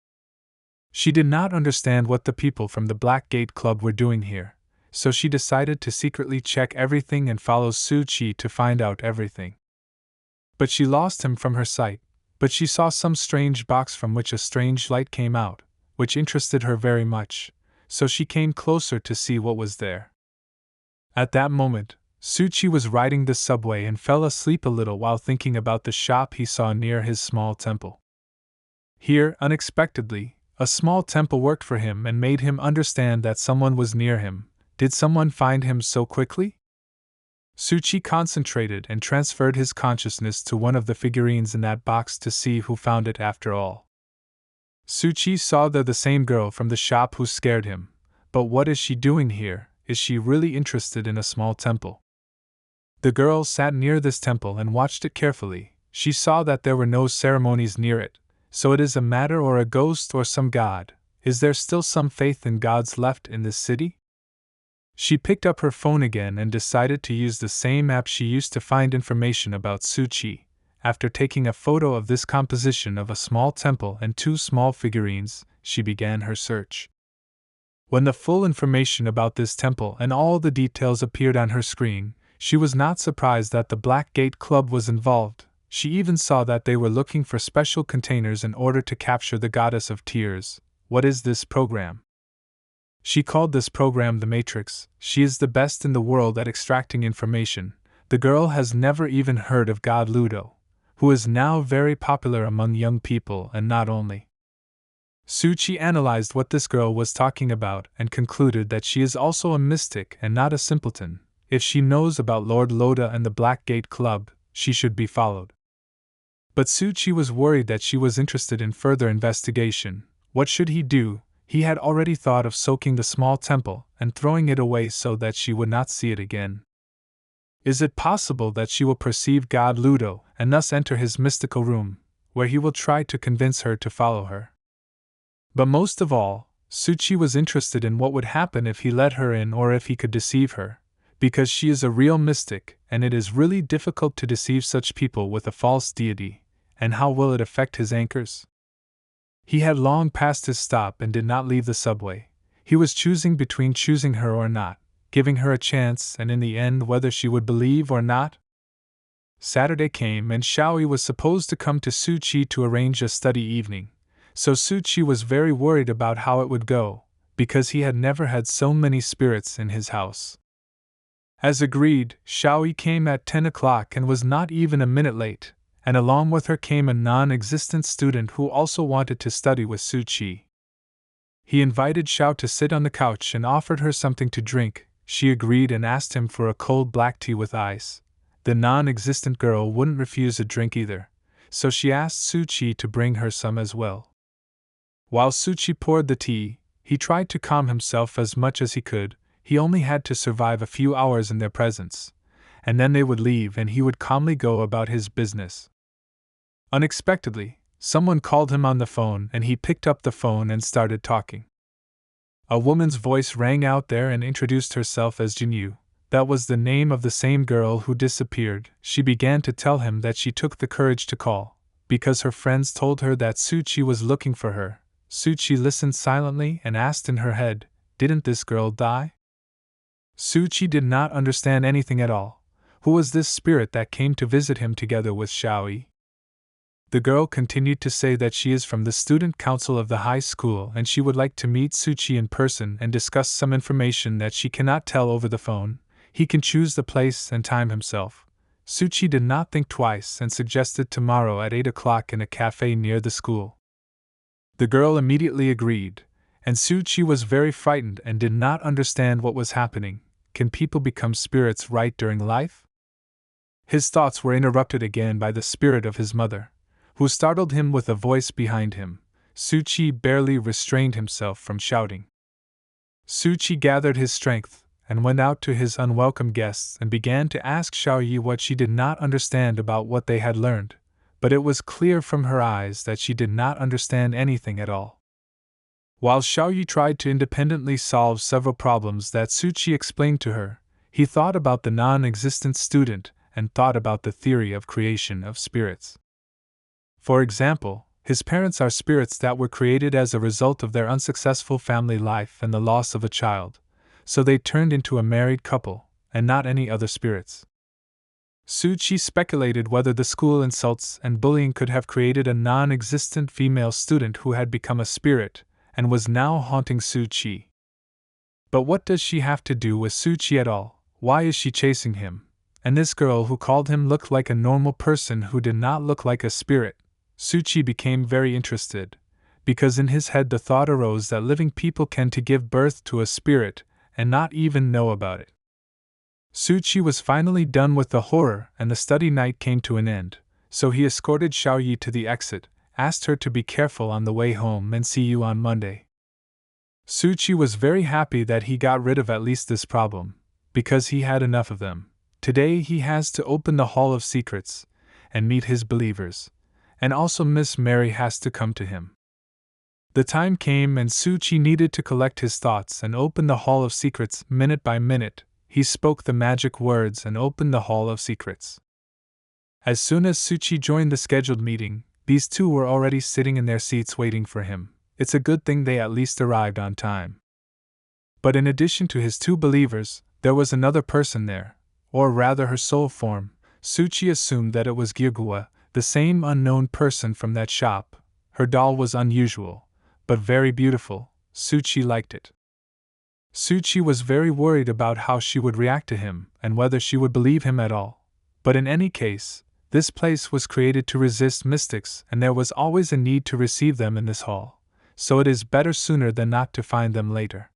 She did not understand what the people from the Black Gate Club were doing here, so she decided to secretly check everything and follow Su-Chi to find out everything. But she lost him from her sight, but she saw some strange box from which a strange light came out, which interested her very much, so she came closer to see what was there. At that moment, Su-Chi was riding the subway and fell asleep a little while thinking about the shop he saw near his small temple. Here, unexpectedly, a small temple worked for him and made him understand that someone was near him. Did someone find him so quickly? Su-Chi concentrated and transferred his consciousness to one of the figurines in that box to see who found it after all. Su-Chi saw the same girl from the shop who scared him, but what is she doing here? Is she really interested in a small temple? The girl sat near this temple and watched it carefully. She saw that there were no ceremonies near it, so it is a matter or a ghost or some god. Is there still some faith in gods left in this city? She picked up her phone again and decided to use the same app she used to find information about Su-Chi. After taking a photo of this composition of a small temple and two small figurines, she began her search. When the full information about this temple and all the details appeared on her screen, she was not surprised that the Black Gate Club was involved. She even saw that they were looking for special containers in order to capture the Goddess of Tears. What is this program? She called this program the Matrix. She is the best in the world at extracting information. The girl has never even heard of God Ludo, who is now very popular among young people, and not only. Su-Chi analyzed what this girl was talking about and concluded that she is also a mystic and not a simpleton. If she knows about Lord Loda and the Black Gate Club, she should be followed. But Su-Chi was worried that she was interested in further investigation. What should he do? He had already thought of soaking the small temple and throwing it away so that she would not see it again. Is it possible that she will perceive God Ludo and thus enter his mystical room, where he will try to convince her to follow her? But most of all, Su-Chi was interested in what would happen if he let her in or if he could deceive her, because she is a real mystic and it is really difficult to deceive such people with a false deity, and how will it affect his anchors? He had long passed his stop and did not leave the subway. He was choosing between choosing her or not, giving her a chance, and in the end whether she would believe or not. Saturday came and Xiaoyi was supposed to come to Su-Chi to arrange a study evening, so Su-Chi was very worried about how it would go, because he had never had so many spirits in his house. As agreed, Xiaoyi came at 10 o'clock and was not even a minute late, and along with her came a non-existent student who also wanted to study with Su-Chi. He invited Xiao to sit on the couch and offered her something to drink. She agreed and asked him for a cold black tea with ice. The non-existent girl wouldn't refuse a drink either, so she asked Su-Chi to bring her some as well. While Su-Chi poured the tea, he tried to calm himself as much as he could. He only had to survive a few hours in their presence, and then they would leave and he would calmly go about his business. Unexpectedly, someone called him on the phone and he picked up the phone and started talking. A woman's voice rang out there and introduced herself as Jinyu. That was the name of the same girl who disappeared. She began to tell him that she took the courage to call, because her friends told her that Su-Chi was looking for her. Su-Chi listened silently and asked in her head, "Didn't this girl die?" Su-Chi did not understand anything at all. Who was this spirit that came to visit him together with Xiaoyi? The girl continued to say that she is from the student council of the high school and she would like to meet Su-Chi in person and discuss some information that she cannot tell over the phone. He can choose the place and time himself. Su-Chi did not think twice and suggested tomorrow at 8 o'clock in a cafe near the school. The girl immediately agreed, and Su-Chi was very frightened and did not understand what was happening. Can people become spirits right during life? His thoughts were interrupted again by the spirit of his mother, who startled him with a voice behind him. Su-Chi barely restrained himself from shouting. Su-Chi gathered his strength and went out to his unwelcome guests and began to ask Xiaoyi what she did not understand about what they had learned, but it was clear from her eyes that she did not understand anything at all. While Xiaoyi tried to independently solve several problems that Suchi explained to her, he thought about the non-existent student and thought about the theory of creation of spirits. For example, his parents are spirits that were created as a result of their unsuccessful family life and the loss of a child, so they turned into a married couple, and not any other spirits. Suchi speculated whether the school insults and bullying could have created a non-existent female student who had become a spirit, and was now haunting Suchi. But what does she have to do with Suchi at all? Why is she chasing him? And this girl who called him looked like a normal person who did not look like a spirit. Suchi became very interested, because in his head the thought arose that living people can give birth to a spirit and not even know about it. Suchi was finally done with the horror and the study night came to an end, so he escorted Xiaoyi to the exit, asked her to be careful on the way home and see you on Monday. Suchi was very happy that he got rid of at least this problem, because he had enough of them. Today he has to open the Hall of Secrets and meet his believers, and also Miss Mary has to come to him. The time came and Suchi needed to collect his thoughts and open the Hall of Secrets. Minute by minute, he spoke the magic words and opened the Hall of Secrets. As soon as Suchi joined the scheduled meeting, these two were already sitting in their seats waiting for him. It's a good thing they at least arrived on time. But in addition to his two believers, there was another person there, or rather her soul form. Suchi assumed that it was Gyugwa, the same unknown person from that shop. Her doll was unusual, but very beautiful. Suchi liked it. Suchi was very worried about how she would react to him and whether she would believe him at all. But in any case, this place was created to resist mystics and there was always a need to receive them in this hall, so it is better sooner than not to find them later.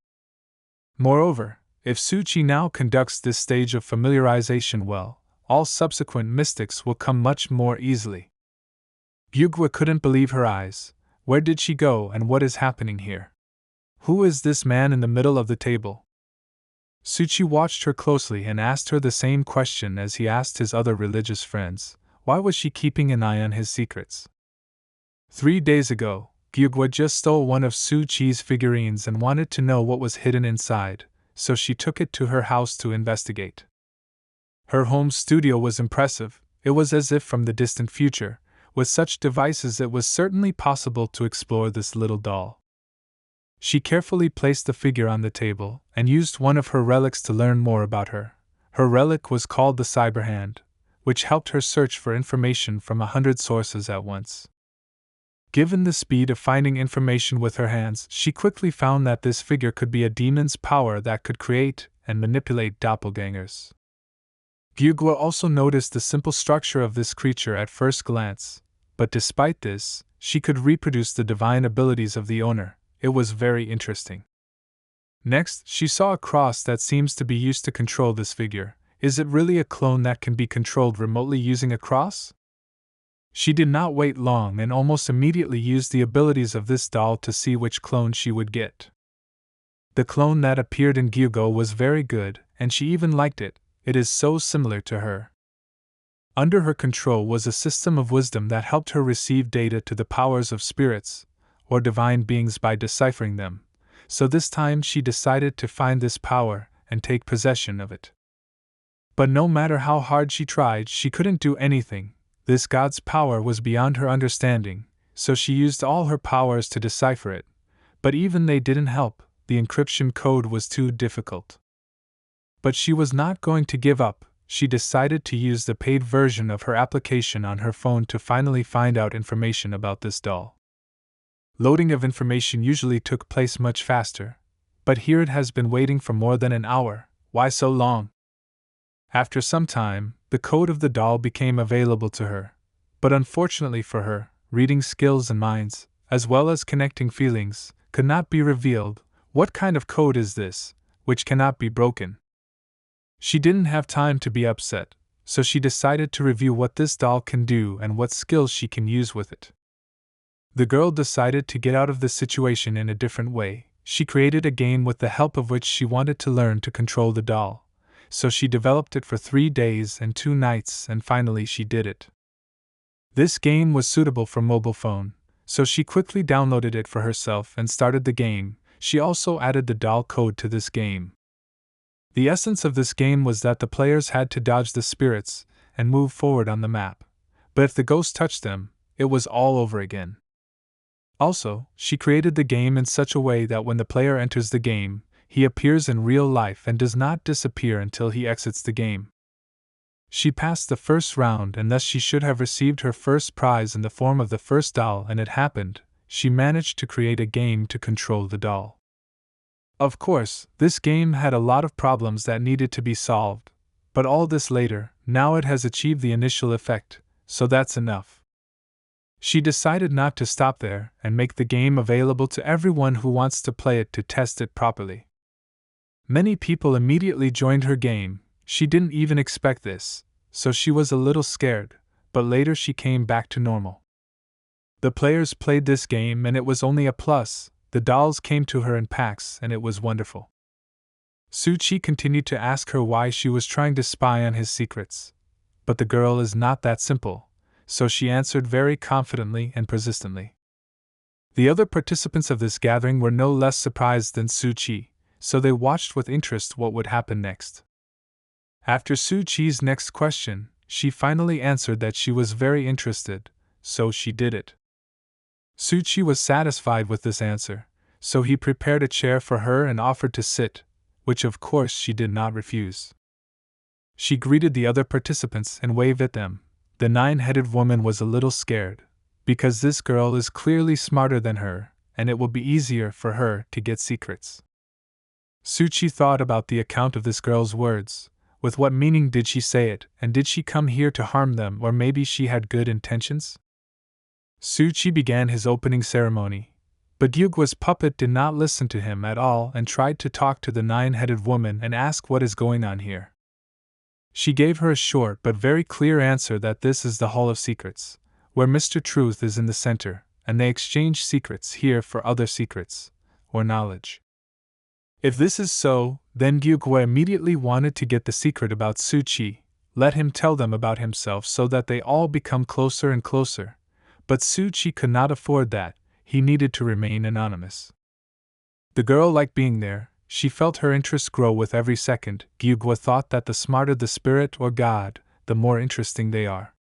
Moreover, if Suchi now conducts this stage of familiarization well, all subsequent mystics will come much more easily. Gyugwa couldn't believe her eyes. Where did she go and what is happening here? Who is this man in the middle of the table? Suchi watched her closely and asked her the same question as he asked his other religious friends. Why was she keeping an eye on his secrets? 3 days ago, Gyugwa just stole one of Suchi's figurines and wanted to know what was hidden inside, so she took it to her house to investigate. Her home studio was impressive. It was as if from the distant future. With such devices it was certainly possible to explore this little doll. She carefully placed the figure on the table and used one of her relics to learn more about her. Her relic was called the Cyber Hand, which helped her search for information from 100 sources at once. Given the speed of finding information with her hands, she quickly found that this figure could be a demon's power that could create and manipulate doppelgangers. Gyugwa also noticed the simple structure of this creature at first glance, but despite this, she could reproduce the divine abilities of the owner. It was very interesting. Next, she saw a cross that seems to be used to control this figure. Is it really a clone that can be controlled remotely using a cross? She did not wait long and almost immediately used the abilities of this doll to see which clone she would get. The clone that appeared in Gyugo was very good, and she even liked it. It is so similar to her. Under her control was a system of wisdom that helped her receive data to the powers of spirits, or divine beings by deciphering them, so this time she decided to find this power and take possession of it. But no matter how hard she tried, she couldn't do anything. This god's power was beyond her understanding, so she used all her powers to decipher it, but even they didn't help. The encryption code was too difficult. But she was not going to give up. She decided to use the paid version of her application on her phone to finally find out information about this doll. Loading of information usually took place much faster, but here it has been waiting for more than an hour. Why so long? After some time, the code of the doll became available to her, but unfortunately for her, reading skills and minds, as well as connecting feelings, could not be revealed. What kind of code is this, which cannot be broken? She didn't have time to be upset, so she decided to review what this doll can do and what skills she can use with it. The girl decided to get out of this situation in a different way. She created a game with the help of which she wanted to learn to control the doll, so she developed it for 3 days and 2 nights and finally she did it. This game was suitable for mobile phone, so she quickly downloaded it for herself and started the game. She also added the doll code to this game. The essence of this game was that the players had to dodge the spirits and move forward on the map, but if the ghost touched them, it was all over again. Also, she created the game in such a way that when the player enters the game, he appears in real life and does not disappear until he exits the game. She passed the first round and thus she should have received her first prize in the form of the first doll, and it happened, she managed to create a game to control the doll. Of course, this game had a lot of problems that needed to be solved, but all this later. Now it has achieved the initial effect, so that's enough. She decided not to stop there and make the game available to everyone who wants to play it to test it properly. Many people immediately joined her game. She didn't even expect this, so she was a little scared, but later she came back to normal. The players played this game and it was only a plus. The dolls came to her in packs and it was wonderful. Suchi continued to ask her why she was trying to spy on his secrets, but the girl is not that simple, so she answered very confidently and persistently. The other participants of this gathering were no less surprised than Suchi, so they watched with interest what would happen next. After Suchi's next question, she finally answered that she was very interested, so she did it. Suchi was satisfied with this answer, so he prepared a chair for her and offered to sit, which of course she did not refuse. She greeted the other participants and waved at them. The nine-headed woman was a little scared, because this girl is clearly smarter than her, and it will be easier for her to get secrets. Suchi thought about the account of this girl's words. With what meaning did she say it, and did she come here to harm them, or maybe she had good intentions? Suchi began his opening ceremony, but Gyugwa's puppet did not listen to him at all and tried to talk to the nine-headed woman and ask what is going on here. She gave her a short but very clear answer that this is the Hall of Secrets, where Mr. Truth is in the center, and they exchange secrets here for other secrets, or knowledge. If this is so, then Gyugwa immediately wanted to get the secret about Suchi, let him tell them about himself so that they all become closer and closer, but Suchi could not afford that, he needed to remain anonymous. The girl liked being there, she felt her interest grow with every second. Gyugwa thought that the smarter the spirit or god, the more interesting they are.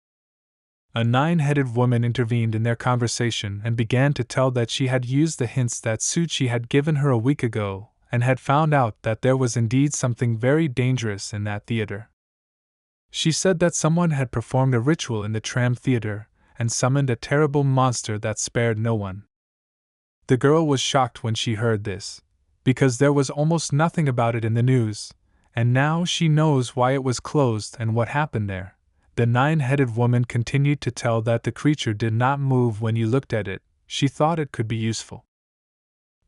A nine-headed woman intervened in their conversation and began to tell that she had used the hints that Suchi had given her a week ago, and had found out that there was indeed something very dangerous in that theater. She said that someone had performed a ritual in the tram theater, and summoned a terrible monster that spared no one. The girl was shocked when she heard this, because there was almost nothing about it in the news, and now she knows why it was closed and what happened there. The nine-headed woman continued to tell that the creature did not move when you looked at it. She thought it could be useful.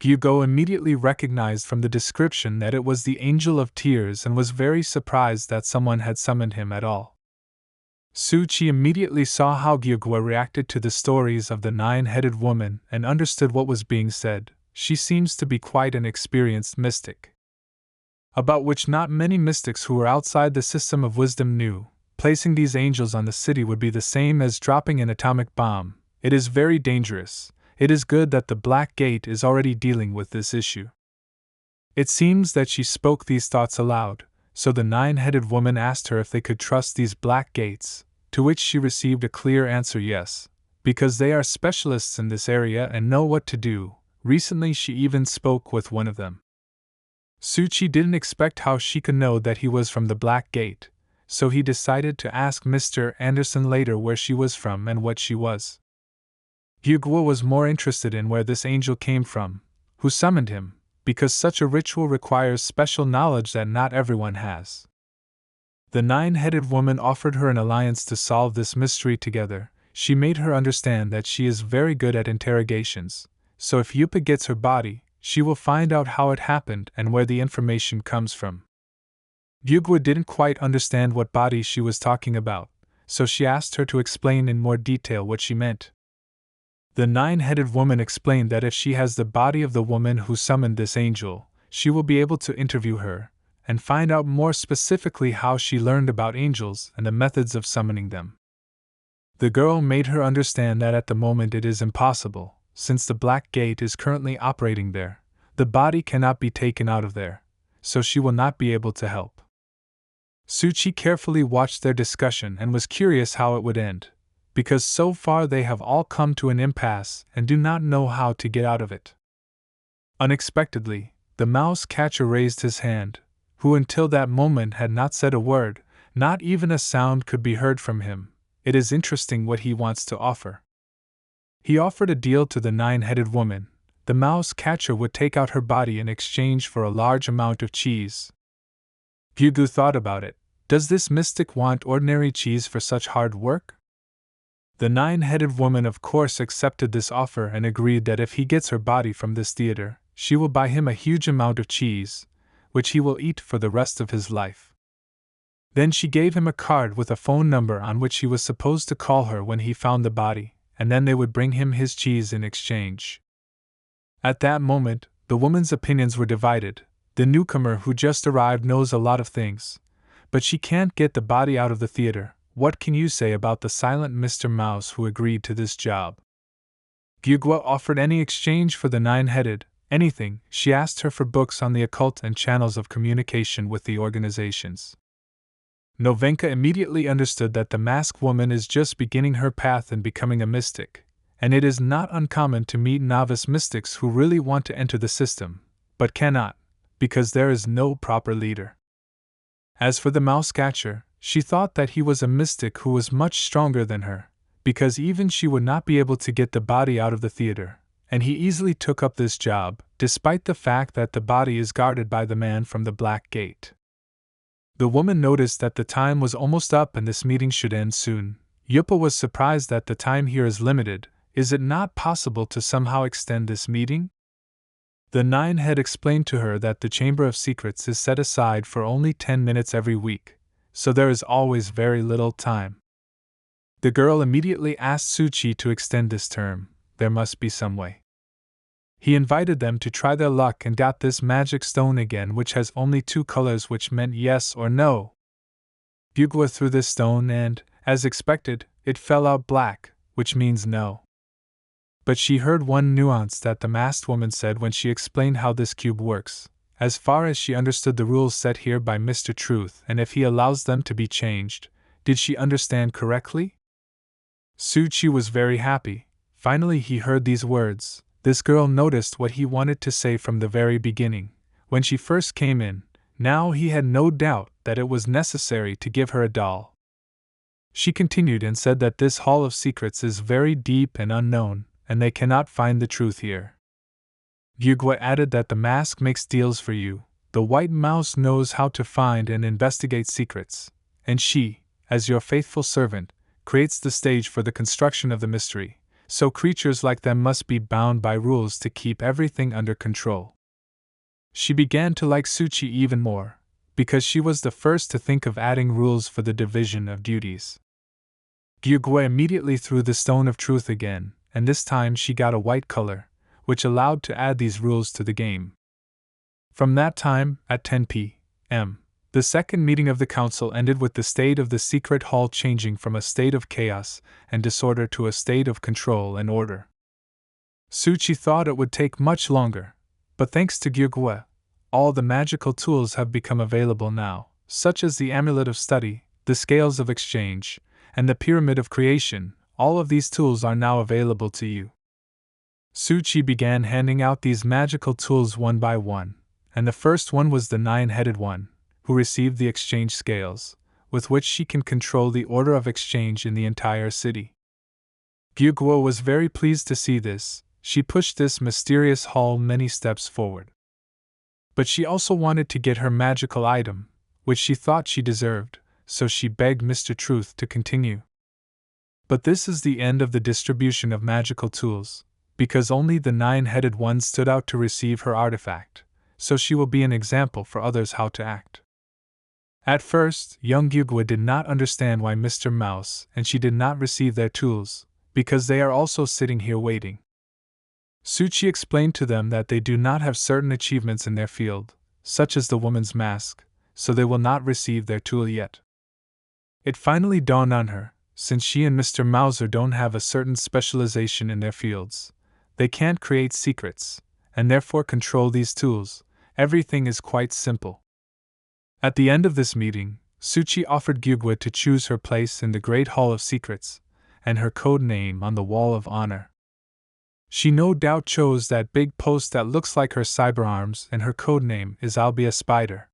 Gyugo immediately recognized from the description that it was the Angel of Tears and was very surprised that someone had summoned him at all. Suchi immediately saw how Gyugwa reacted to the stories of the nine-headed woman and understood what was being said. She seems to be quite an experienced mystic, about which not many mystics who were outside the system of wisdom knew. Placing these angels on the city would be the same as dropping an atomic bomb. It is very dangerous. It is good that the Black Gate is already dealing with this issue. It seems that she spoke these thoughts aloud, so the nine-headed woman asked her if they could trust these Black Gates, to which she received a clear answer: yes, because they are specialists in this area and know what to do. Recently she even spoke with one of them. Suchi didn't expect how she could know that he was from the Black Gate, so he decided to ask Mr. Anderson later where she was from and what she was. Gyugwa was more interested in where this angel came from, who summoned him, because such a ritual requires special knowledge that not everyone has. The nine-headed woman offered her an alliance to solve this mystery together. She made her understand that she is very good at interrogations, so if Yupa gets her body, she will find out how it happened and where the information comes from. Gyugwa didn't quite understand what body she was talking about, so she asked her to explain in more detail what she meant. The nine-headed woman explained that if she has the body of the woman who summoned this angel, she will be able to interview her, and find out more specifically how she learned about angels and the methods of summoning them. The girl made her understand that at the moment it is impossible, since the black gate is currently operating there. The body cannot be taken out of there, so she will not be able to help. Suchi carefully watched their discussion and was curious how it would end, because so far they have all come to an impasse and do not know how to get out of it. Unexpectedly, the mouse catcher raised his hand, who until that moment had not said a word, not even a sound could be heard from him. It is interesting what he wants to offer. He offered a deal to the nine-headed woman. The mouse catcher would take out her body in exchange for a large amount of cheese. Gyugu thought about it. Does this mystic want ordinary cheese for such hard work? The nine-headed woman of course accepted this offer and agreed that if he gets her body from this theater, she will buy him a huge amount of cheese, which he will eat for the rest of his life. Then she gave him a card with a phone number on which he was supposed to call her when he found the body, and then they would bring him his cheese in exchange. At that moment, the woman's opinions were divided. The newcomer who just arrived knows a lot of things, but she can't get the body out of the theater. What can you say about the silent Mr. Mouse who agreed to this job? Gyugwa offered any exchange for the nine-headed, anything. She asked her for books on the occult and channels of communication with the organizations. Novenka immediately understood that the masked woman is just beginning her path in becoming a mystic, and it is not uncommon to meet novice mystics who really want to enter the system, but cannot, because there is no proper leader. As for the mouse catcher, she thought that he was a mystic who was much stronger than her, because even she would not be able to get the body out of the theater, and he easily took up this job, despite the fact that the body is guarded by the man from the Black Gate. The woman noticed that the time was almost up and this meeting should end soon. Yupa was surprised that the time here is limited. Is it not possible to somehow extend this meeting? The nine-head explained to her that the Chamber of Secrets is set aside for only 10 minutes every week, so there is always very little time. The girl immediately asked Suchi to extend this term. There must be some way. He invited them to try their luck and got this magic stone again, which has only 2 colors, which meant yes or no. Gyugwa threw this stone and, as expected, it fell out black, which means no. But she heard one nuance that the masked woman said when she explained how this cube works, as far as she understood the rules set here by Mr. Truth, and if he allows them to be changed. Did she understand correctly? Suchi was very happy. Finally he heard these words. This girl noticed what he wanted to say from the very beginning, when she first came in. Now he had no doubt that it was necessary to give her a doll. She continued and said that this Hall of Secrets is very deep and unknown, and they cannot find the truth here. Gyugwa added that the mask makes deals for you. The white mouse knows how to find and investigate secrets, and she, as your faithful servant, creates the stage for the construction of the mystery. So creatures like them must be bound by rules to keep everything under control. She began to like Suchi even more, because she was the first to think of adding rules for the division of duties. Gyugwa immediately threw the Stone of Truth again, and this time she got a white color, which allowed to add these rules to the game. From that time, at 10 p.m., the second meeting of the council ended with the state of the secret hall changing from a state of chaos and disorder to a state of control and order. Suchi thought it would take much longer, but thanks to Gyugwa, all the magical tools have become available now, such as the Amulet of Study, the Scales of Exchange, and the Pyramid of Creation. All of these tools are now available to you. Suchi began handing out these magical tools one by one, and the first one was the nine-headed one, who received the exchange scales, with which she can control the order of exchange in the entire city. Gyugwa was very pleased to see this. She pushed this mysterious hall many steps forward. But she also wanted to get her magical item, which she thought she deserved, so she begged Mr. Truth to continue. But this is the end of the distribution of magical tools, because only the nine-headed one stood out to receive her artifact, so she will be an example for others how to act. At first, young Gyugwa did not understand why Mr. Mouse and she did not receive their tools, because they are also sitting here waiting. Suchi explained to them that they do not have certain achievements in their field, such as the woman's mask, so they will not receive their tool yet. It finally dawned on her. since she and Mr. Mauser don't have a certain specialization in their fields. They can't create secrets, and therefore control these tools. Everything is quite simple. At the end of this meeting, Suchi offered Gyugwa to choose her place in the Great Hall of Secrets, and her code name on the Wall of Honor. She no doubt chose that big post that looks like her cyber arms, and her code name is I'll be a spider.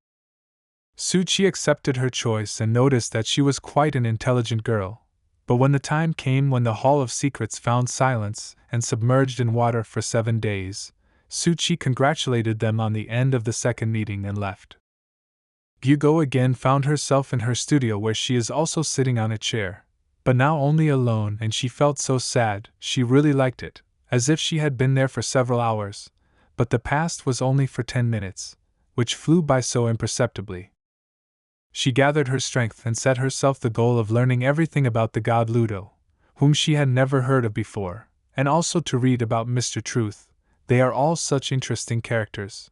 Suchi accepted her choice and noticed that she was quite an intelligent girl, but when the time came when the Hall of Secrets found silence and submerged in water for 7 days, Suchi congratulated them on the end of the second meeting and left. Gyugo again found herself in her studio where she is also sitting on a chair, but now only alone, and she felt so sad. She really liked it, as if she had been there for several hours, but the past was only for 10 minutes, which flew by so imperceptibly. She gathered her strength and set herself the goal of learning everything about the god Ludo, whom she had never heard of before, and also to read about Mr. Truth. They are all such interesting characters.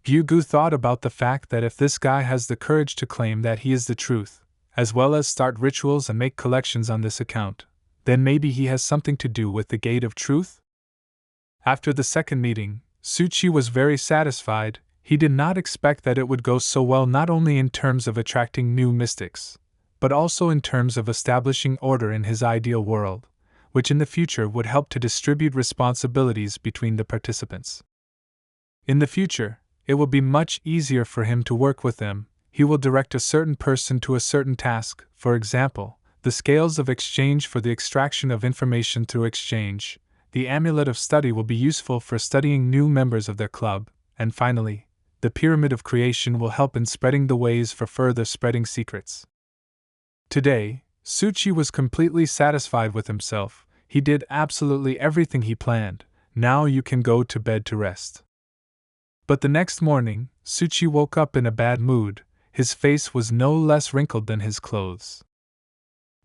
Gyugu thought about the fact that if this guy has the courage to claim that he is the truth, as well as start rituals and make collections on this account, then maybe he has something to do with the Gate of Truth? After the second meeting, Suchi was very satisfied. He did not expect that it would go so well, not only in terms of attracting new mystics, but also in terms of establishing order in his ideal world, which in the future would help to distribute responsibilities between the participants. In the future, it will be much easier for him to work with them. He will direct a certain person to a certain task, for example, the scales of exchange for the extraction of information through exchange. The amulet of study will be useful for studying new members of their club, and finally, the pyramid of creation will help in spreading the ways for further spreading secrets. Today, Suchi was completely satisfied with himself. He did absolutely everything he planned. Now you can go to bed to rest. But the next morning, Suchi woke up in a bad mood. His face was no less wrinkled than his clothes.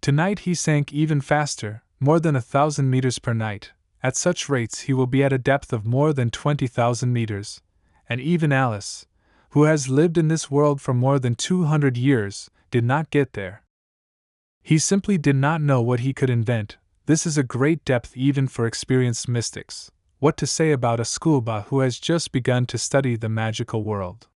Tonight he sank even faster, more than 1,000 meters per night. At such rates he will be at a depth of more than 20,000 meters. And even Alice, who has lived in this world for more than 200 years, did not get there. He simply did not know what he could invent. This is a great depth even for experienced mystics. What to say about a schoolboy who has just begun to study the magical world?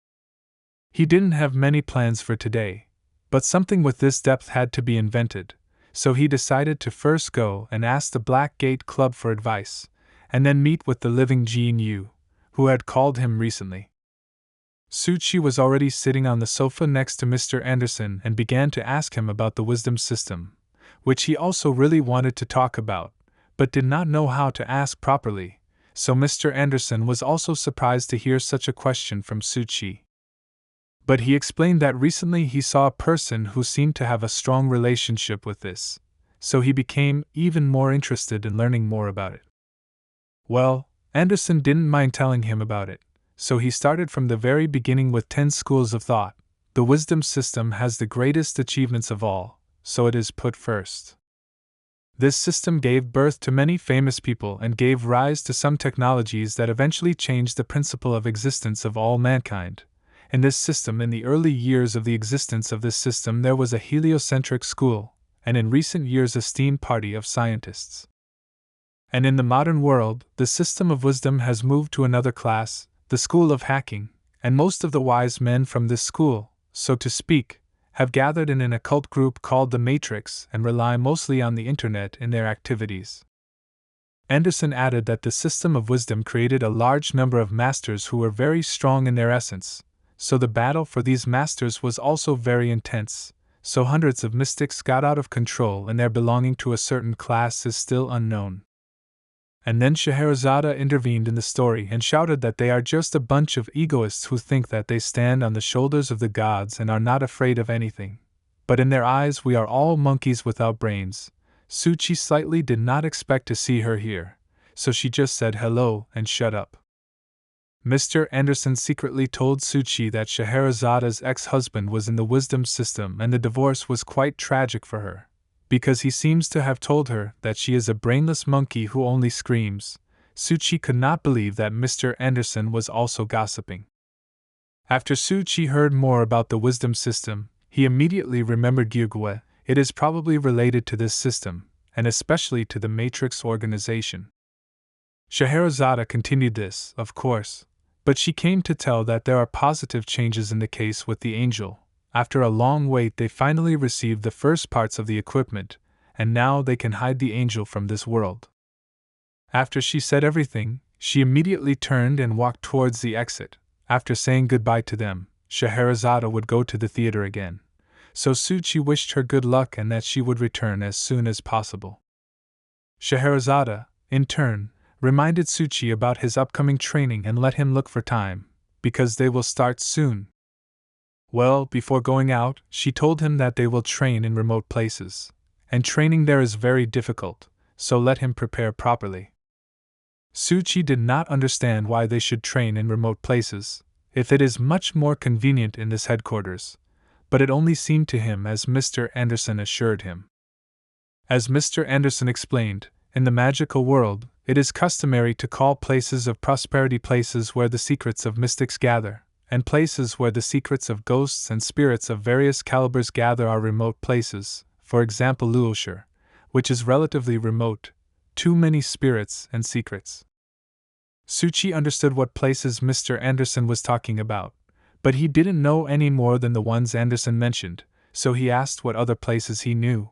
He didn't have many plans for today, but something with this depth had to be invented, so he decided to first go and ask the Black Gate Club for advice, and then meet with the living Jean Yu, who had called him recently. Suchi was already sitting on the sofa next to Mr. Anderson and began to ask him about the wisdom system, which he also really wanted to talk about, but did not know how to ask properly, so Mr. Anderson was also surprised to hear such a question from Suchi. But he explained that recently he saw a person who seemed to have a strong relationship with this, so he became even more interested in learning more about it. Well, Anderson didn't mind telling him about it, so he started from the very beginning with 10 schools of thought. The wisdom system has the greatest achievements of all, so it is put first. This system gave birth to many famous people and gave rise to some technologies that eventually changed the principle of existence of all mankind. In this system, in the early years of the existence of this system, there was a heliocentric school, and in recent years a steam party of scientists. And in the modern world, the system of wisdom has moved to another class, the school of hacking, and most of the wise men from this school, so to speak, have gathered in an occult group called the Matrix and rely mostly on the internet in their activities. Anderson added that the system of wisdom created a large number of masters who were very strong in their essence, so the battle for these masters was also very intense, so hundreds of mystics got out of control and their belonging to a certain class is still unknown. And then Scheherazade intervened in the story and shouted that they are just a bunch of egoists who think that they stand on the shoulders of the gods and are not afraid of anything. But in their eyes we are all monkeys without brains. Suchi slightly did not expect to see her here, so she just said hello and shut up. Mr. Anderson secretly told Suchi that Scheherazade's ex-husband was in the wisdom system and the divorce was quite tragic for her, because he seems to have told her that she is a brainless monkey who only screams. Suchi could not believe that Mr. Anderson was also gossiping. After Suchi heard more about the wisdom system, he immediately remembered Gyugwe. It is probably related to this system, and especially to the Matrix organization. Scheherazade continued this, of course, but she came to tell that there are positive changes in the case with the angel. After a long wait, they finally received the first parts of the equipment, and now they can hide the angel from this world. After she said everything, she immediately turned and walked towards the exit. After saying goodbye to them, Scheherazade would go to the theater again. So Suchi wished her good luck and that she would return as soon as possible. Scheherazade, in turn, reminded Suchi about his upcoming training and let him look for time, because they will start soon. Well, before going out, she told him that they will train in remote places, and training there is very difficult, so let him prepare properly. Suchi did not understand why they should train in remote places, if it is much more convenient in this headquarters, but it only seemed to him as Mr. Anderson assured him. As Mr. Anderson explained, in the magical world, it is customary to call places of prosperity places where the secrets of mystics gather, and places where the secrets of ghosts and spirits of various calibers gather are remote places, for example Luoshire, which is relatively remote, too many spirits and secrets. Suchi understood what places Mr. Anderson was talking about, but he didn't know any more than the ones Anderson mentioned, so he asked what other places he knew.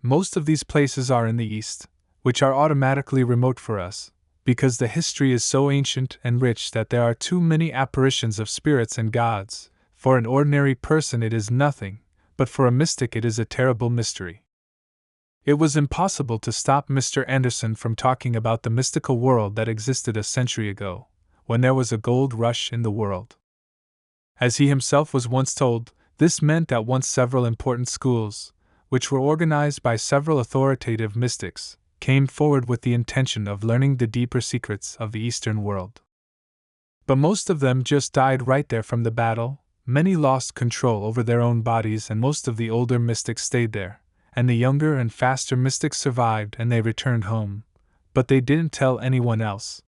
Most of these places are in the East, which are automatically remote for us, because the history is so ancient and rich that there are too many apparitions of spirits and gods. For an ordinary person it is nothing, but for a mystic it is a terrible mystery. It was impossible to stop Mr. Anderson from talking about the mystical world that existed a century ago, when there was a gold rush in the world. As he himself was once told, this meant at once several important schools, which were organized by several authoritative mystics, came forward with the intention of learning the deeper secrets of the Eastern world. But most of them just died right there from the battle, many lost control over their own bodies, and most of the older mystics stayed there, and the younger and faster mystics survived and they returned home, but they didn't tell anyone else.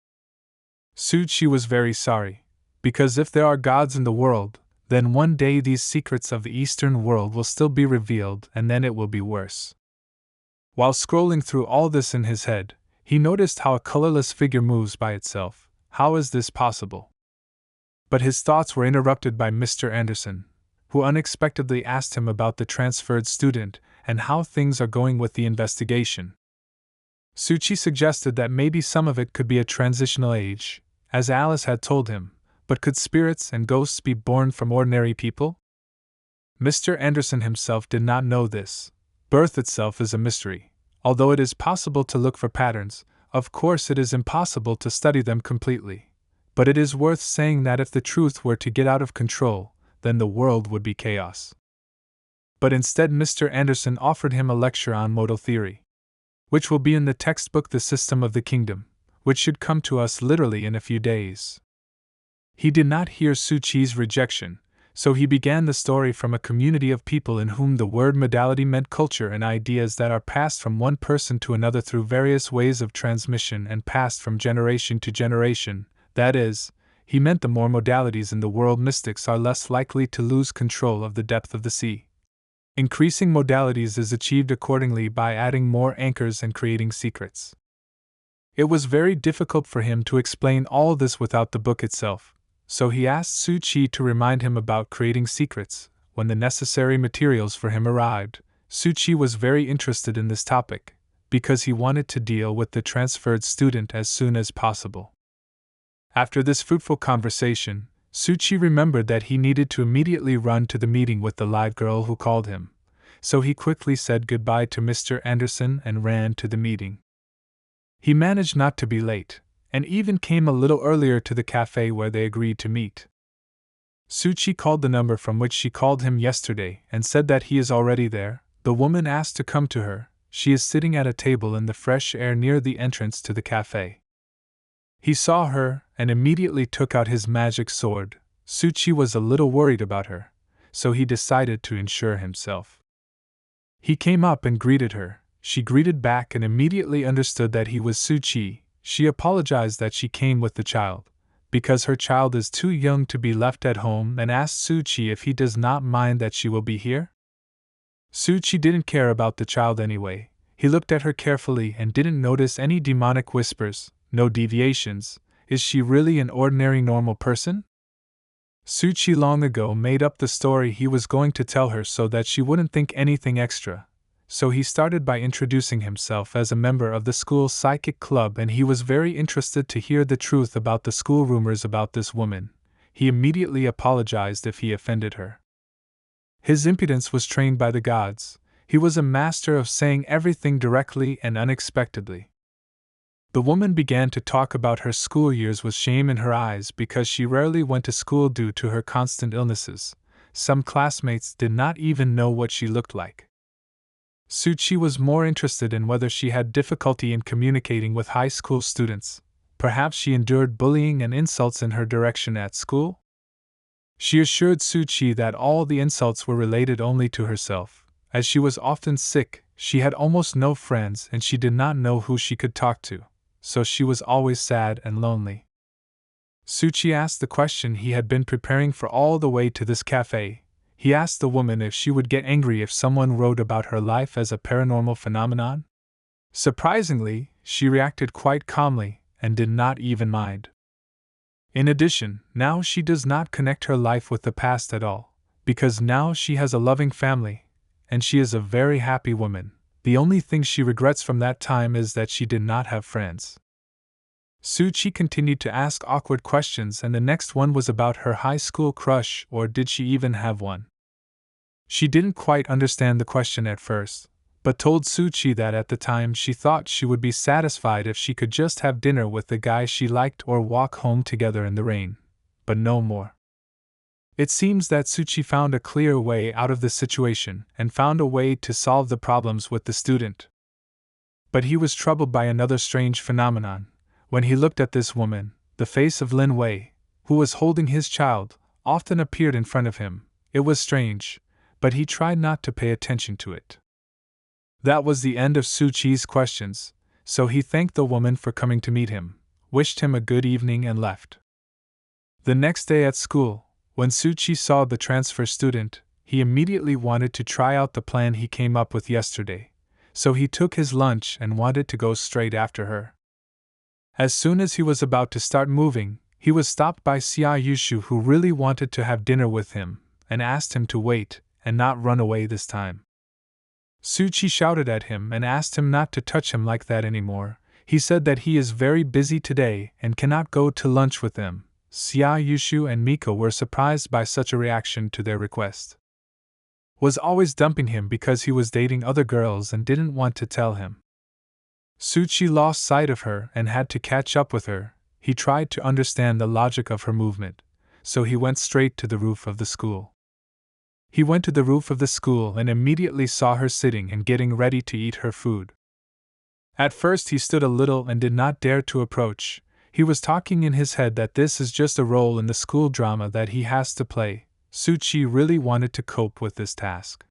Suchi was very sorry, because if there are gods in the world, then one day these secrets of the Eastern world will still be revealed, and then it will be worse. While scrolling through all this in his head, he noticed how a colorless figure moves by itself. How is this possible? But his thoughts were interrupted by Mr. Anderson, who unexpectedly asked him about the transferred student and how things are going with the investigation. Suchi suggested that maybe some of it could be a transitional age, as Alice had told him, but could spirits and ghosts be born from ordinary people? Mr. Anderson himself did not know this. Birth itself is a mystery. Although it is possible to look for patterns, of course it is impossible to study them completely. But it is worth saying that if the truth were to get out of control, then the world would be chaos. But instead Mr. Anderson offered him a lecture on modal theory, which will be in the textbook The System of the Kingdom, which should come to us literally in a few days. He did not hear Suchi's rejection, so he began the story from a community of people in whom the word modality meant culture and ideas that are passed from one person to another through various ways of transmission and passed from generation to generation. That is, he meant the more modalities in the world, mystics are less likely to lose control of the depth of the sea. Increasing modalities is achieved accordingly by adding more anchors and creating secrets. It was very difficult for him to explain all this without the book itself, so he asked Suchi to remind him about creating secrets. When the necessary materials for him arrived, Suchi was very interested in this topic, because he wanted to deal with the transferred student as soon as possible. After this fruitful conversation, Suchi remembered that he needed to immediately run to the meeting with the live girl who called him, so he quickly said goodbye to Mr. Anderson and ran to the meeting. He managed not to be late, and even came a little earlier to the cafe where they agreed to meet. Suchi called the number from which she called him yesterday and said that he is already there. The woman asked to come to her. She is sitting at a table in the fresh air near the entrance to the cafe. He saw her and immediately took out his magic sword. Suchi was a little worried about her, so he decided to ensure himself. He came up and greeted her. She greeted back and immediately understood that he was Suchi. She apologized that she came with the child, because her child is too young to be left at home, and asked Suchi if he does not mind that she will be here. Suchi didn't care about the child anyway. He looked at her carefully and didn't notice any demonic whispers, no deviations. Is she really an ordinary normal person? Suchi long ago made up the story he was going to tell her so that she wouldn't think anything extra. So he started by introducing himself as a member of the school psychic club, and he was very interested to hear the truth about the school rumors about this woman. He immediately apologized if he offended her. His impudence was trained by the gods. He was a master of saying everything directly and unexpectedly. The woman began to talk about her school years with shame in her eyes because she rarely went to school due to her constant illnesses. Some classmates did not even know what she looked like. Suchi was more interested in whether she had difficulty in communicating with high school students. Perhaps she endured bullying and insults in her direction at school? She assured Suchi that all the insults were related only to herself. As she was often sick, she had almost no friends and she did not know who she could talk to, so she was always sad and lonely. Suchi asked the question he had been preparing for all the way to this cafe. He asked the woman if she would get angry if someone wrote about her life as a paranormal phenomenon. Surprisingly, she reacted quite calmly and did not even mind. In addition, now she does not connect her life with the past at all, because now she has a loving family, and she is a very happy woman. The only thing she regrets from that time is that she did not have friends. Suchi continued to ask awkward questions, and the next one was about her high school crush, or did she even have one? She didn't quite understand the question at first, but told Suchi that at the time she thought she would be satisfied if she could just have dinner with the guy she liked or walk home together in the rain, but no more. It seems that Suchi found a clear way out of the situation and found a way to solve the problems with the student. But he was troubled by another strange phenomenon. When he looked at this woman, the face of Lin Wei, who was holding his child, often appeared in front of him. It was strange, but he tried not to pay attention to it. That was the end of Suchi's questions, so he thanked the woman for coming to meet him, wished him a good evening and left. The next day at school, when Suchi saw the transfer student, he immediately wanted to try out the plan he came up with yesterday, so he took his lunch and wanted to go straight after her. As soon as he was about to start moving, he was stopped by Xia Yushu, who really wanted to have dinner with him, and asked him to wait and not run away this time. Suchi shouted at him and asked him not to touch him like that anymore. He said that he is very busy today and cannot go to lunch with them. Xia Yushu and Miko were surprised by such a reaction to their request. Was always dumping him because he was dating other girls and didn't want to tell him. Suchi lost sight of her and had to catch up with her. He tried to understand the logic of her movement, so he went straight to the roof of the school. He went to the roof of the school and immediately saw her sitting and getting ready to eat her food. At first he stood a little and did not dare to approach. He was talking in his head that this is just a role in the school drama that he has to play. Suchi really wanted to cope with this task.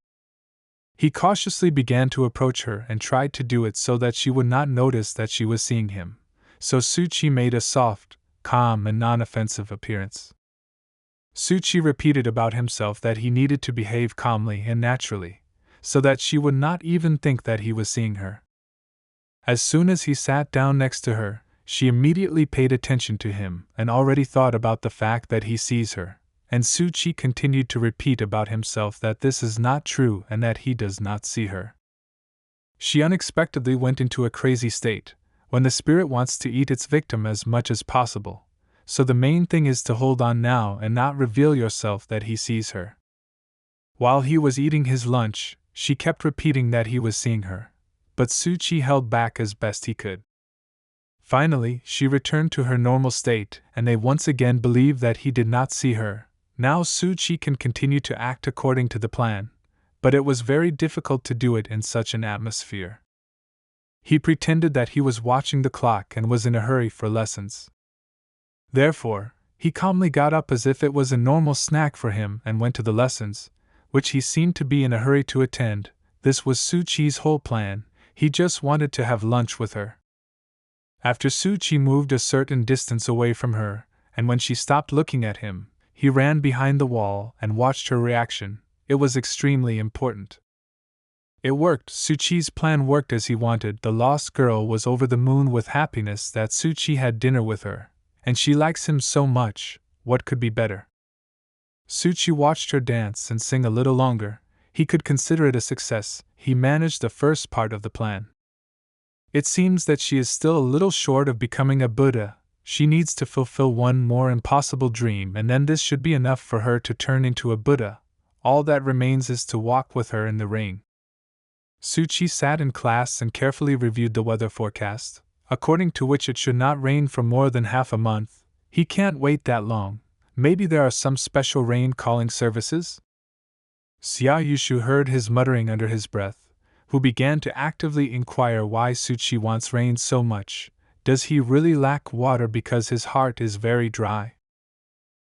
He cautiously began to approach her and tried to do it so that she would not notice that she was seeing him. So Suchi made a soft, calm and non-offensive appearance. Suchi repeated about himself that he needed to behave calmly and naturally, so that she would not even think that he was seeing her. As soon as he sat down next to her, she immediately paid attention to him and already thought about the fact that he sees her, and Suchi continued to repeat about himself that this is not true and that he does not see her. She unexpectedly went into a crazy state, when the spirit wants to eat its victim as much as possible. So the main thing is to hold on now and not reveal yourself that he sees her. While he was eating his lunch, she kept repeating that he was seeing her, but Suchi held back as best he could. Finally, she returned to her normal state, and they once again believed that he did not see her. Now Suchi can continue to act according to the plan, but it was very difficult to do it in such an atmosphere. He pretended that he was watching the clock and was in a hurry for lessons. Therefore, he calmly got up as if it was a normal snack for him and went to the lessons, which he seemed to be in a hurry to attend. This was Suchi's whole plan. He just wanted to have lunch with her. After Suchi moved a certain distance away from her, and when she stopped looking at him, he ran behind the wall and watched her reaction. It was extremely important. It worked. Suchi's plan worked as he wanted. The lost girl was over the moon with happiness that Suchi had dinner with her, and she likes him so much, what could be better? Suchi watched her dance and sing a little longer. He could consider it a success. He managed the first part of the plan. It seems that she is still a little short of becoming a Buddha. She needs to fulfill one more impossible dream, and then this should be enough for her to turn into a Buddha. All that remains is to walk with her in the rain. Suchi sat in class and carefully reviewed the weather forecast, according to which it should not rain for more than half a month. He can't wait that long. Maybe there are some special rain-calling services? Xia Yushu heard his muttering under his breath, who began to actively inquire why Suchi wants rain so much. Does he really lack water because his heart is very dry?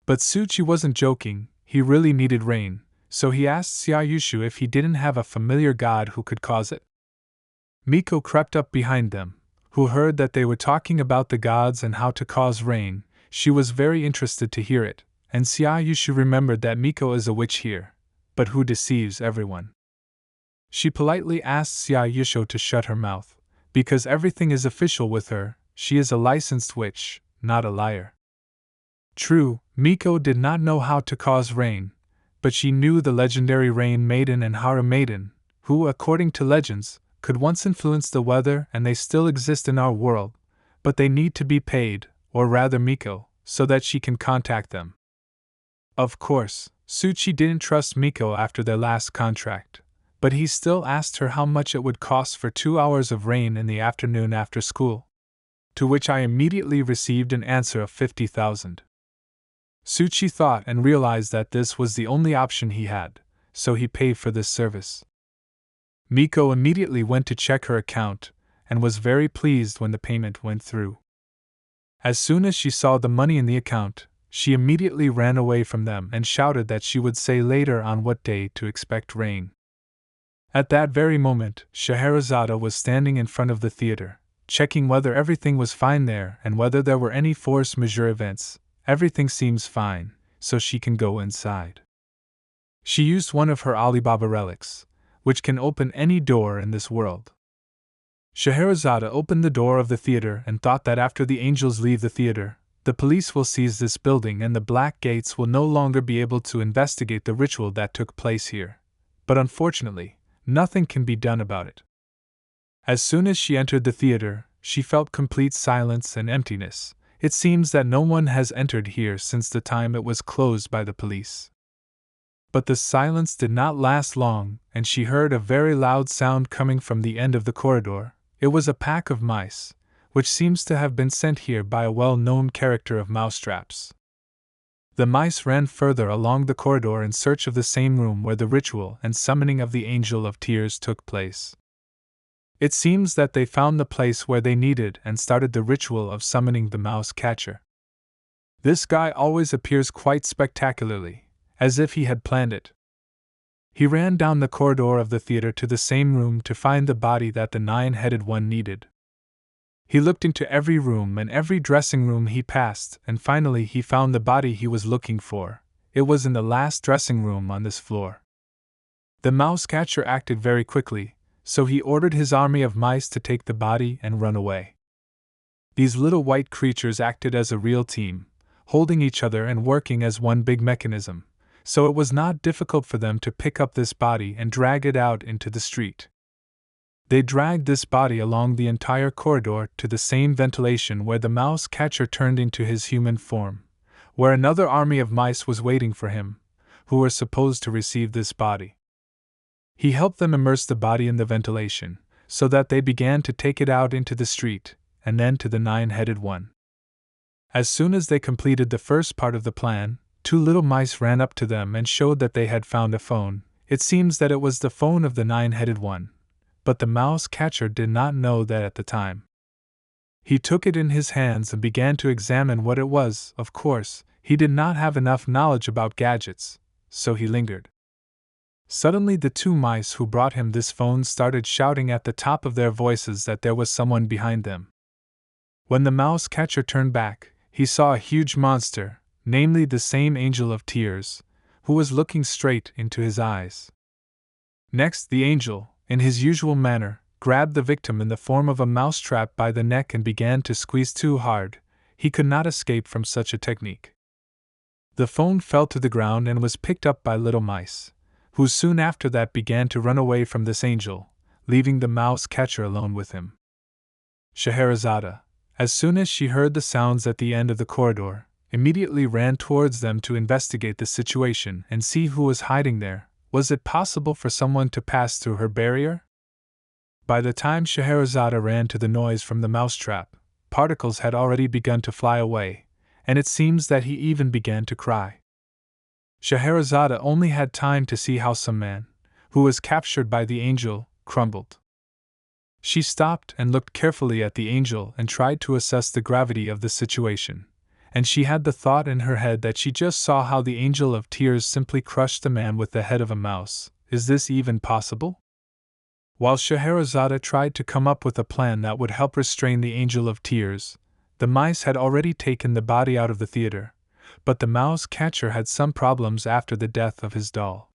But Suchi wasn't joking, he really needed rain, so he asked Xia Yushu if he didn't have a familiar god who could cause it. Miko crept up behind them, who heard that they were talking about the gods and how to cause rain. She was very interested to hear it, and Xia Yushu remembered that Miko is a witch here, but who deceives everyone. She politely asked Xia Yushu to shut her mouth, because everything is official with her. She is a licensed witch, not a liar. True, Miko did not know how to cause rain, but she knew the legendary Rain Maiden and Haru Maiden, who, according to legends, could once influence the weather, and they still exist in our world, but they need to be paid, or rather Miko, so that she can contact them. Of course, Suchi didn't trust Miko after their last contract, but he still asked her how much it would cost for 2 hours of rain in the afternoon after school. To which I immediately received an answer of 50,000. Suchi thought and realized that this was the only option he had, so he paid for this service. Miko immediately went to check her account, and was very pleased when the payment went through. As soon as she saw the money in the account, she immediately ran away from them and shouted that she would say later on what day to expect rain. At that very moment, Scheherazade was standing in front of the theater, checking whether everything was fine there and whether there were any force majeure events. Everything seems fine, so she can go inside. She used one of her Alibaba relics, which can open any door in this world. Scheherazade opened the door of the theater and thought that after the angels leave the theater, the police will seize this building and the Black Gates will no longer be able to investigate the ritual that took place here. But unfortunately, nothing can be done about it. As soon as she entered the theater, she felt complete silence and emptiness. It seems that no one has entered here since the time it was closed by the police. But the silence did not last long, and she heard a very loud sound coming from the end of the corridor. It was a pack of mice, which seems to have been sent here by a well-known character of Mousetraps. The mice ran further along the corridor in search of the same room where the ritual and summoning of the Angel of Tears took place. It seems that they found the place where they needed and started the ritual of summoning the mouse catcher. This guy always appears quite spectacularly, as if he had planned it. He ran down the corridor of the theater to the same room to find the body that the nine-headed one needed. He looked into every room and every dressing room he passed, and finally he found the body he was looking for. It was in the last dressing room on this floor. The mouse catcher acted very quickly, so he ordered his army of mice to take the body and run away. These little white creatures acted as a real team, holding each other and working as one big mechanism, so it was not difficult for them to pick up this body and drag it out into the street. They dragged this body along the entire corridor to the same ventilation where the mouse catcher turned into his human form, where another army of mice was waiting for him, who were supposed to receive this body. He helped them immerse the body in the ventilation, so that they began to take it out into the street, and then to the nine-headed one. As soon as they completed the first part of the plan, 2 little mice ran up to them and showed that they had found a phone. It seems that it was the phone of the nine-headed one, but the mouse catcher did not know that at the time. He took it in his hands and began to examine what it was. Of course, he did not have enough knowledge about gadgets, so he lingered. Suddenly the 2 mice who brought him this phone started shouting at the top of their voices that there was someone behind them. When the mouse catcher turned back, he saw a huge monster, namely the same Angel of Tears, who was looking straight into his eyes. Next, the angel, in his usual manner, grabbed the victim in the form of a mousetrap by the neck and began to squeeze too hard. He could not escape from such a technique. The phone fell to the ground and was picked up by little mice, who soon after that began to run away from this angel, leaving the mouse catcher alone with him. Scheherazade, as soon as she heard the sounds at the end of the corridor, immediately ran towards them to investigate the situation and see who was hiding there. Was it possible for someone to pass through her barrier? By the time Scheherazade ran to the noise from the mousetrap, particles had already begun to fly away, and it seems that he even began to cry. Scheherazade only had time to see how some man, who was captured by the angel, crumbled. She stopped and looked carefully at the angel and tried to assess the gravity of the situation, and she had the thought in her head that she just saw how the angel of tears simply crushed the man with the head of a mouse. Is this even possible? While Scheherazade tried to come up with a plan that would help restrain the angel of tears, the mice had already taken the body out of the theater, but the mouse catcher had some problems after the death of his doll.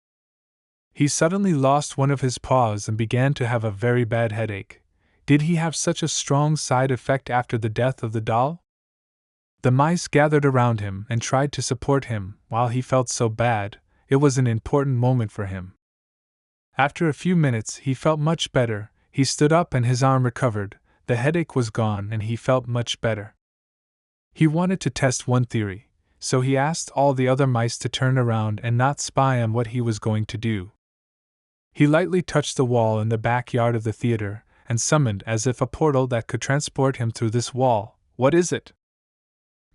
He suddenly lost one of his paws and began to have a very bad headache. Did he have such a strong side effect after the death of the doll? The mice gathered around him and tried to support him. While he felt so bad, it was an important moment for him. After a few minutes, he felt much better. He stood up and his arm recovered, the headache was gone and he felt much better. He wanted to test one theory, so he asked all the other mice to turn around and not spy on what he was going to do. He lightly touched the wall in the backyard of the theater and summoned as if a portal that could transport him through this wall. What is it?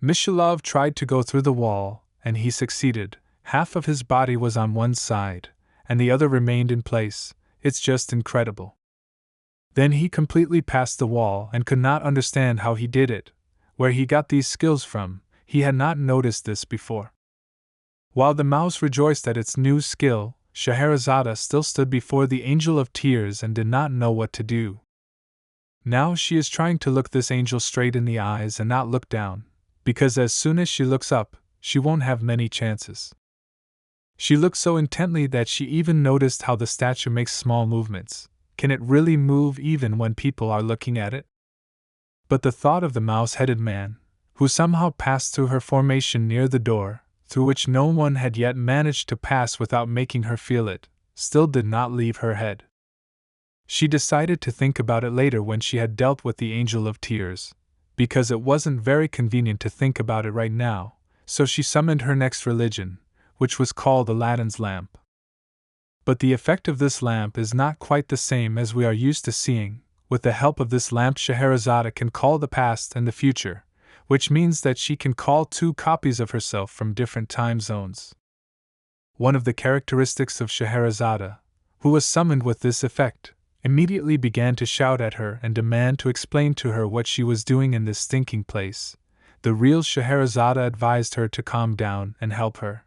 Mishalov tried to go through the wall, and he succeeded. Half of his body was on one side, and the other remained in place. It's just incredible. Then he completely passed the wall and could not understand how he did it, where he got these skills from. He had not noticed this before. While the mouse rejoiced at its new skill, Scheherazade still stood before the angel of tears and did not know what to do. Now she is trying to look this angel straight in the eyes and not look down, because as soon as she looks up, she won't have many chances. She looked so intently that she even noticed how the statue makes small movements. Can it really move even when people are looking at it? But the thought of the mouse-headed man, who somehow passed through her formation near the door, through which no one had yet managed to pass without making her feel it, still did not leave her head. She decided to think about it later when she had dealt with the angel of tears, because it wasn't very convenient to think about it right now, so she summoned her next religion, which was called Aladdin's lamp. But the effect of this lamp is not quite the same as we are used to seeing. With the help of this lamp, Scheherazade can call the past and the future, which means that she can call two copies of herself from different time zones. One of the characteristics of Scheherazade, who was summoned with this effect, immediately began to shout at her and demand to explain to her what she was doing in this stinking place. The real Scheherazade advised her to calm down and help her.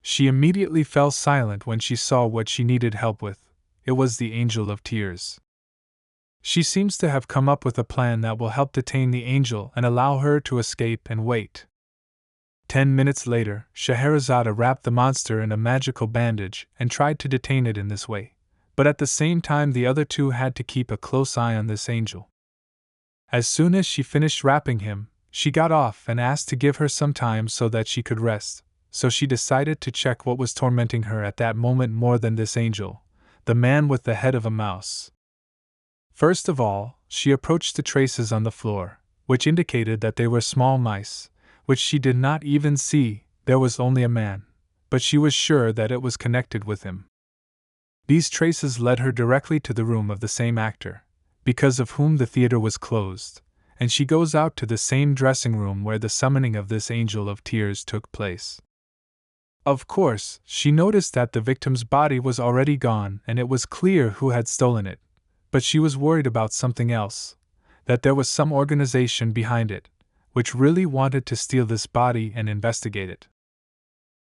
She immediately fell silent when she saw what she needed help with. It was the angel of tears. She seems to have come up with a plan that will help detain the angel and allow her to escape and wait. 10 minutes later, Scheherazade wrapped the monster in a magical bandage and tried to detain it in this way, but at the same time the other two had to keep a close eye on this angel. As soon as she finished wrapping him, she got off and asked to give her some time so that she could rest, so she decided to check what was tormenting her at that moment more than this angel, the man with the head of a mouse. First of all, she approached the traces on the floor, which indicated that they were small mice, which she did not even see. There was only a man, but she was sure that it was connected with him. These traces led her directly to the room of the same actor, because of whom the theater was closed, and she goes out to the same dressing room where the summoning of this angel of tears took place. Of course, she noticed that the victim's body was already gone and it was clear who had stolen it. But she was worried about something else, that there was some organization behind it, which really wanted to steal this body and investigate it.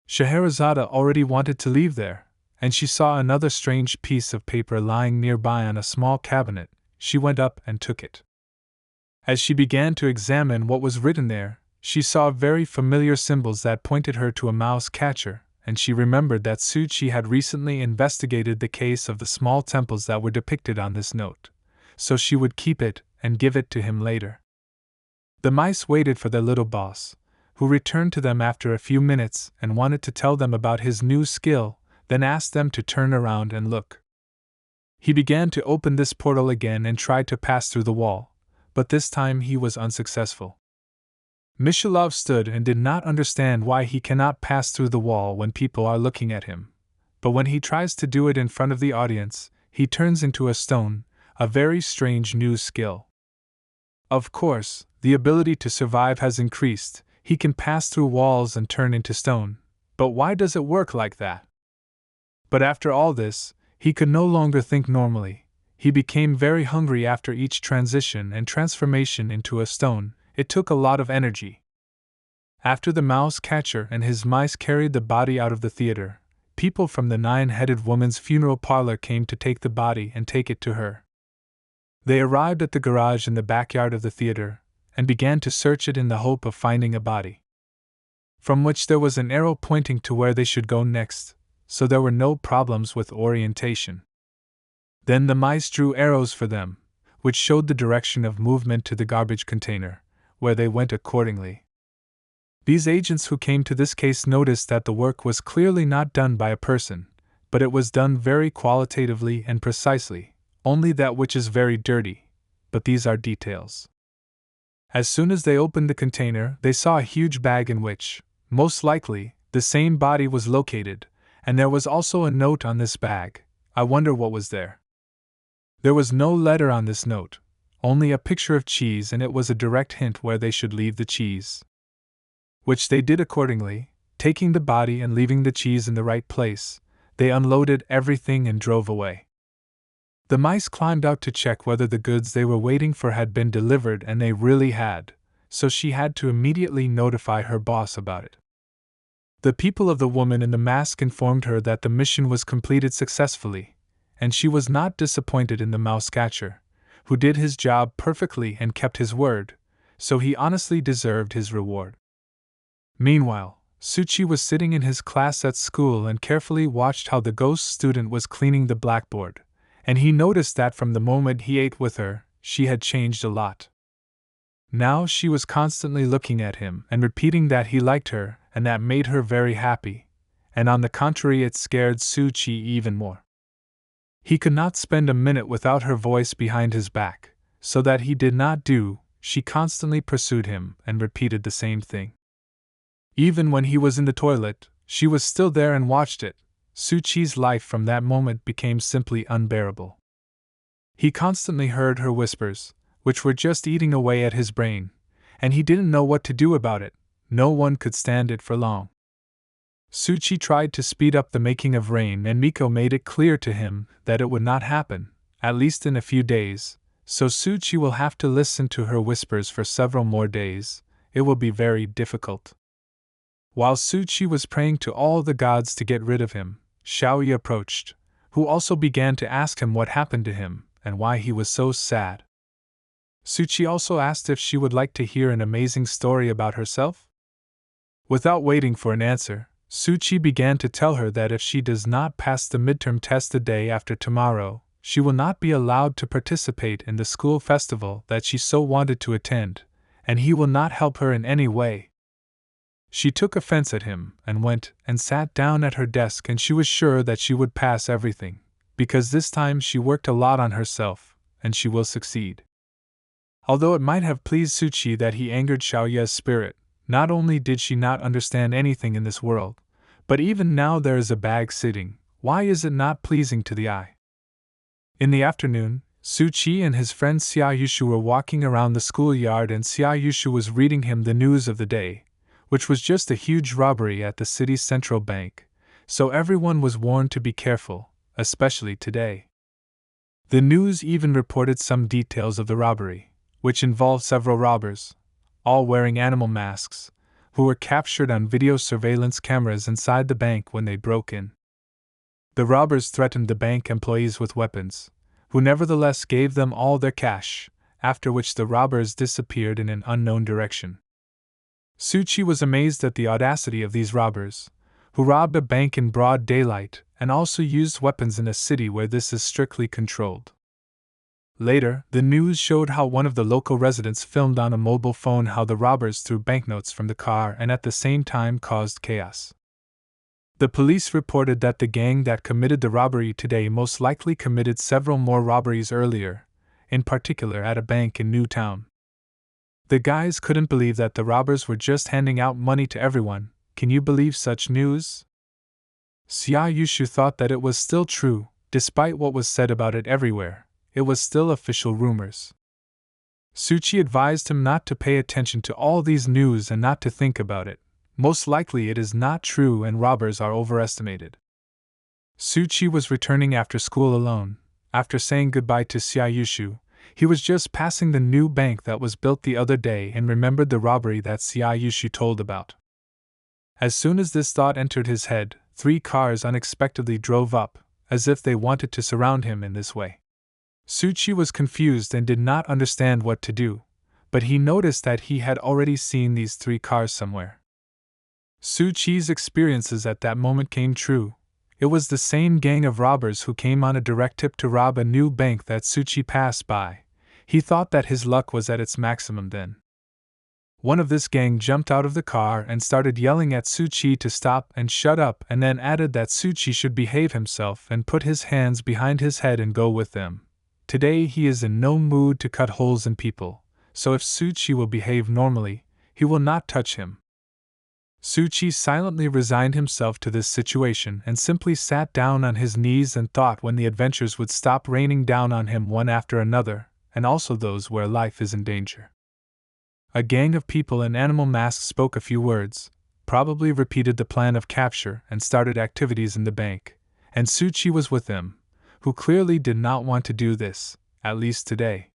Scheherazade already wanted to leave there, and she saw another strange piece of paper lying nearby on a small cabinet. She went up and took it. As she began to examine what was written there, she saw very familiar symbols that pointed her to a mouse catcher, and she remembered that Tsuchi had recently investigated the case of the small temples that were depicted on this note, so she would keep it and give it to him later. The mice waited for their little boss, who returned to them after a few minutes and wanted to tell them about his new skill, then asked them to turn around and look. He began to open this portal again and tried to pass through the wall, but this time he was unsuccessful. Mishalov stood and did not understand why he cannot pass through the wall when people are looking at him, but when he tries to do it in front of the audience, he turns into a stone, a very strange new skill. Of course, the ability to survive has increased, he can pass through walls and turn into stone, but why does it work like that? But after all this, he could no longer think normally. He became very hungry after each transition and transformation into a stone. It took a lot of energy. After the mouse catcher and his mice carried the body out of the theater, people from the nine-headed woman's funeral parlor came to take the body and take it to her. They arrived at the garage in the backyard of the theater and began to search it in the hope of finding a body, from which there was an arrow pointing to where they should go next, so there were no problems with orientation. Then the mice drew arrows for them, which showed the direction of movement to the garbage container, where they went accordingly. These agents who came to this case noticed that the work was clearly not done by a person, but it was done very qualitatively and precisely, only that which is very dirty, but these are details. As soon as they opened the container, they saw a huge bag in which, most likely, the same body was located, and there was also a note on this bag. I wonder what was there. There was no letter on this note, only a picture of cheese, and it was a direct hint where they should leave the cheese. Which they did accordingly, taking the body and leaving the cheese in the right place. They unloaded everything and drove away. The mice climbed out to check whether the goods they were waiting for had been delivered, and they really had, so she had to immediately notify her boss about it. The people of the woman in the mask informed her that the mission was completed successfully, and she was not disappointed in the mouse catcher, who did his job perfectly and kept his word, so he honestly deserved his reward. Meanwhile, Tsuchi was sitting in his class at school and carefully watched how the ghost student was cleaning the blackboard, and he noticed that from the moment he ate with her, she had changed a lot. Now she was constantly looking at him and repeating that he liked her, and that made her very happy, and on the contrary it scared Tsuchi even more. He could not spend a minute without her voice behind his back, so that he did not do, she constantly pursued him and repeated the same thing. Even when he was in the toilet, she was still there and watched it. Tsuchi's life from that moment became simply unbearable. He constantly heard her whispers, which were just eating away at his brain, and he didn't know what to do about it. No one could stand it for long. Tsuchi tried to speed up the making of rain, and Miko made it clear to him that it would not happen, at least in a few days, so Tsuchi will have to listen to her whispers for several more days. It will be very difficult. While Tsuchi was praying to all the gods to get rid of him, Xiaoyi approached, who also began to ask him what happened to him and why he was so sad. Tsuchi also asked if she would like to hear an amazing story about herself. Without waiting for an answer, Tsuchi began to tell her that if she does not pass the midterm test the day after tomorrow, she will not be allowed to participate in the school festival that she so wanted to attend, and he will not help her in any way. She took offense at him and went and sat down at her desk, and she was sure that she would pass everything, because this time she worked a lot on herself, and she will succeed. Although it might have pleased Tsuchi that he angered Xiaoya's spirit, not only did she not understand anything in this world, but even now there is a bag sitting, why is it not pleasing to the eye? In the afternoon, Tsuchi and his friend Xiaoyushu were walking around the schoolyard, and Xiaoyushu was reading him the news of the day, which was just a huge robbery at the city's central bank, so everyone was warned to be careful, especially today. The news even reported some details of the robbery, which involved several robbers, all wearing animal masks, who were captured on video surveillance cameras inside the bank when they broke in. The robbers threatened the bank employees with weapons, who nevertheless gave them all their cash, after which the robbers disappeared in an unknown direction. Tsuchi was amazed at the audacity of these robbers, who robbed a bank in broad daylight and also used weapons in a city where this is strictly controlled. Later, the news showed how one of the local residents filmed on a mobile phone how the robbers threw banknotes from the car and at the same time caused chaos. The police reported that the gang that committed the robbery today most likely committed several more robberies earlier, in particular at a bank in Newtown. The guys couldn't believe that the robbers were just handing out money to everyone. Can you believe such news? Xia Yushu thought that it was still true, despite what was said about it everywhere. It was still official rumors. Suchi advised him not to pay attention to all these news and not to think about it. Most likely it is not true and robbers are overestimated. Suchi was returning after school alone. After saying goodbye to Xia Yushu, he was just passing the new bank that was built the other day and remembered the robbery that Xia Yushu told about. As soon as this thought entered his head, 3 cars unexpectedly drove up, as if they wanted to surround him in this way. Suchi was confused and did not understand what to do, but he noticed that he had already seen these 3 cars somewhere. Suchi's experiences at that moment came true. It was the same gang of robbers who came on a direct tip to rob a new bank that Suchi passed by. He thought that his luck was at its maximum then. One of this gang jumped out of the car and started yelling at Suchi to stop and shut up, and then added that Suchi should behave himself and put his hands behind his head and go with them. Today he is in no mood to cut holes in people, so if Suchi will behave normally, he will not touch him. Suchi silently resigned himself to this situation and simply sat down on his knees and thought when the adventures would stop raining down on him one after another, and also those where life is in danger. A gang of people in animal masks spoke a few words, probably repeated the plan of capture and started activities in the bank, and Suchi was with them, who clearly did not want to do this, at least today.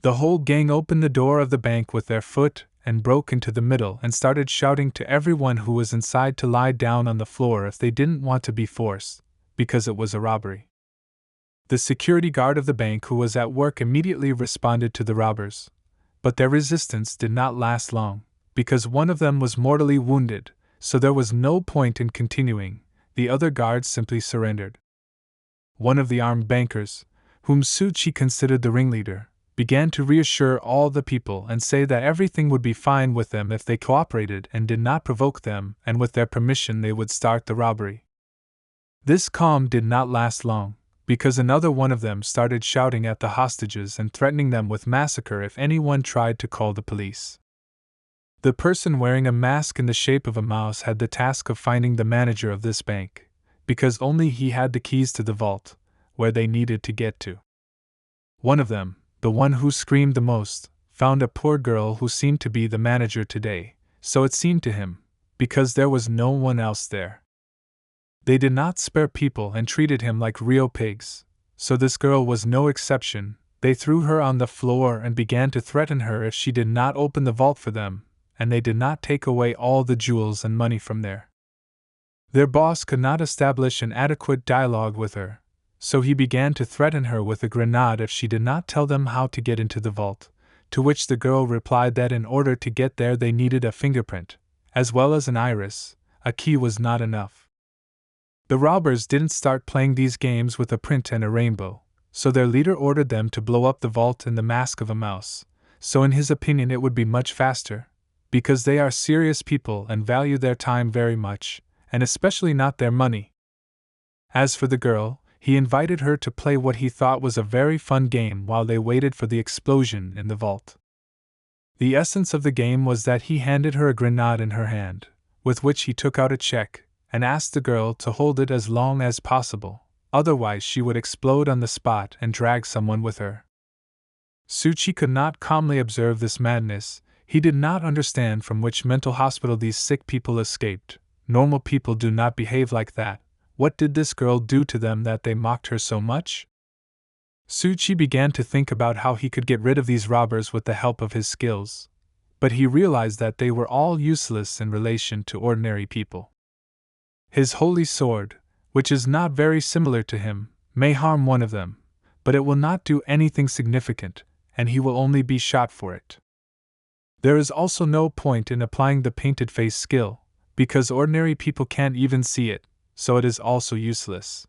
The whole gang opened the door of the bank with their foot and broke into the middle and started shouting to everyone who was inside to lie down on the floor if they didn't want to be forced, because it was a robbery. The security guard of the bank who was at work immediately responded to the robbers, but their resistance did not last long, because one of them was mortally wounded, so there was no point in continuing. The other guards simply surrendered. One of the armed bankers, whom Suchi considered the ringleader, began to reassure all the people and say that everything would be fine with them if they cooperated and did not provoke them, and with their permission they would start the robbery. This calm did not last long, because another one of them started shouting at the hostages and threatening them with massacre if anyone tried to call the police. The person wearing a mask in the shape of a mouse had the task of finding the manager of this bank, because only he had the keys to the vault, where they needed to get to. One of them, the one who screamed the most, found a poor girl who seemed to be the manager today, so it seemed to him, because there was no one else there. They did not spare people and treated him like real pigs, so this girl was no exception. They threw her on the floor and began to threaten her if she did not open the vault for them, and they did not take away all the jewels and money from there. Their boss could not establish an adequate dialogue with her, so he began to threaten her with a grenade if she did not tell them how to get into the vault, to which the girl replied that in order to get there they needed a fingerprint, as well as an iris. A key was not enough. The robbers didn't start playing these games with a print and a rainbow, so their leader ordered them to blow up the vault in the mask of a mouse, so in his opinion it would be much faster, because they are serious people and value their time very much, and especially not their money. As for the girl, he invited her to play what he thought was a very fun game while they waited for the explosion in the vault. The essence of the game was that he handed her a grenade in her hand, with which he took out a check, and asked the girl to hold it as long as possible, otherwise she would explode on the spot and drag someone with her. Suchi could not calmly observe this madness. He did not understand from which mental hospital these sick people escaped. Normal people do not behave like that. What did this girl do to them that they mocked her so much? Suchi began to think about how he could get rid of these robbers with the help of his skills, but he realized that they were all useless in relation to ordinary people. His holy sword, which is not very similar to him, may harm one of them, but it will not do anything significant, and he will only be shot for it. There is also no point in applying the painted face skill, because ordinary people can't even see it, so it is also useless.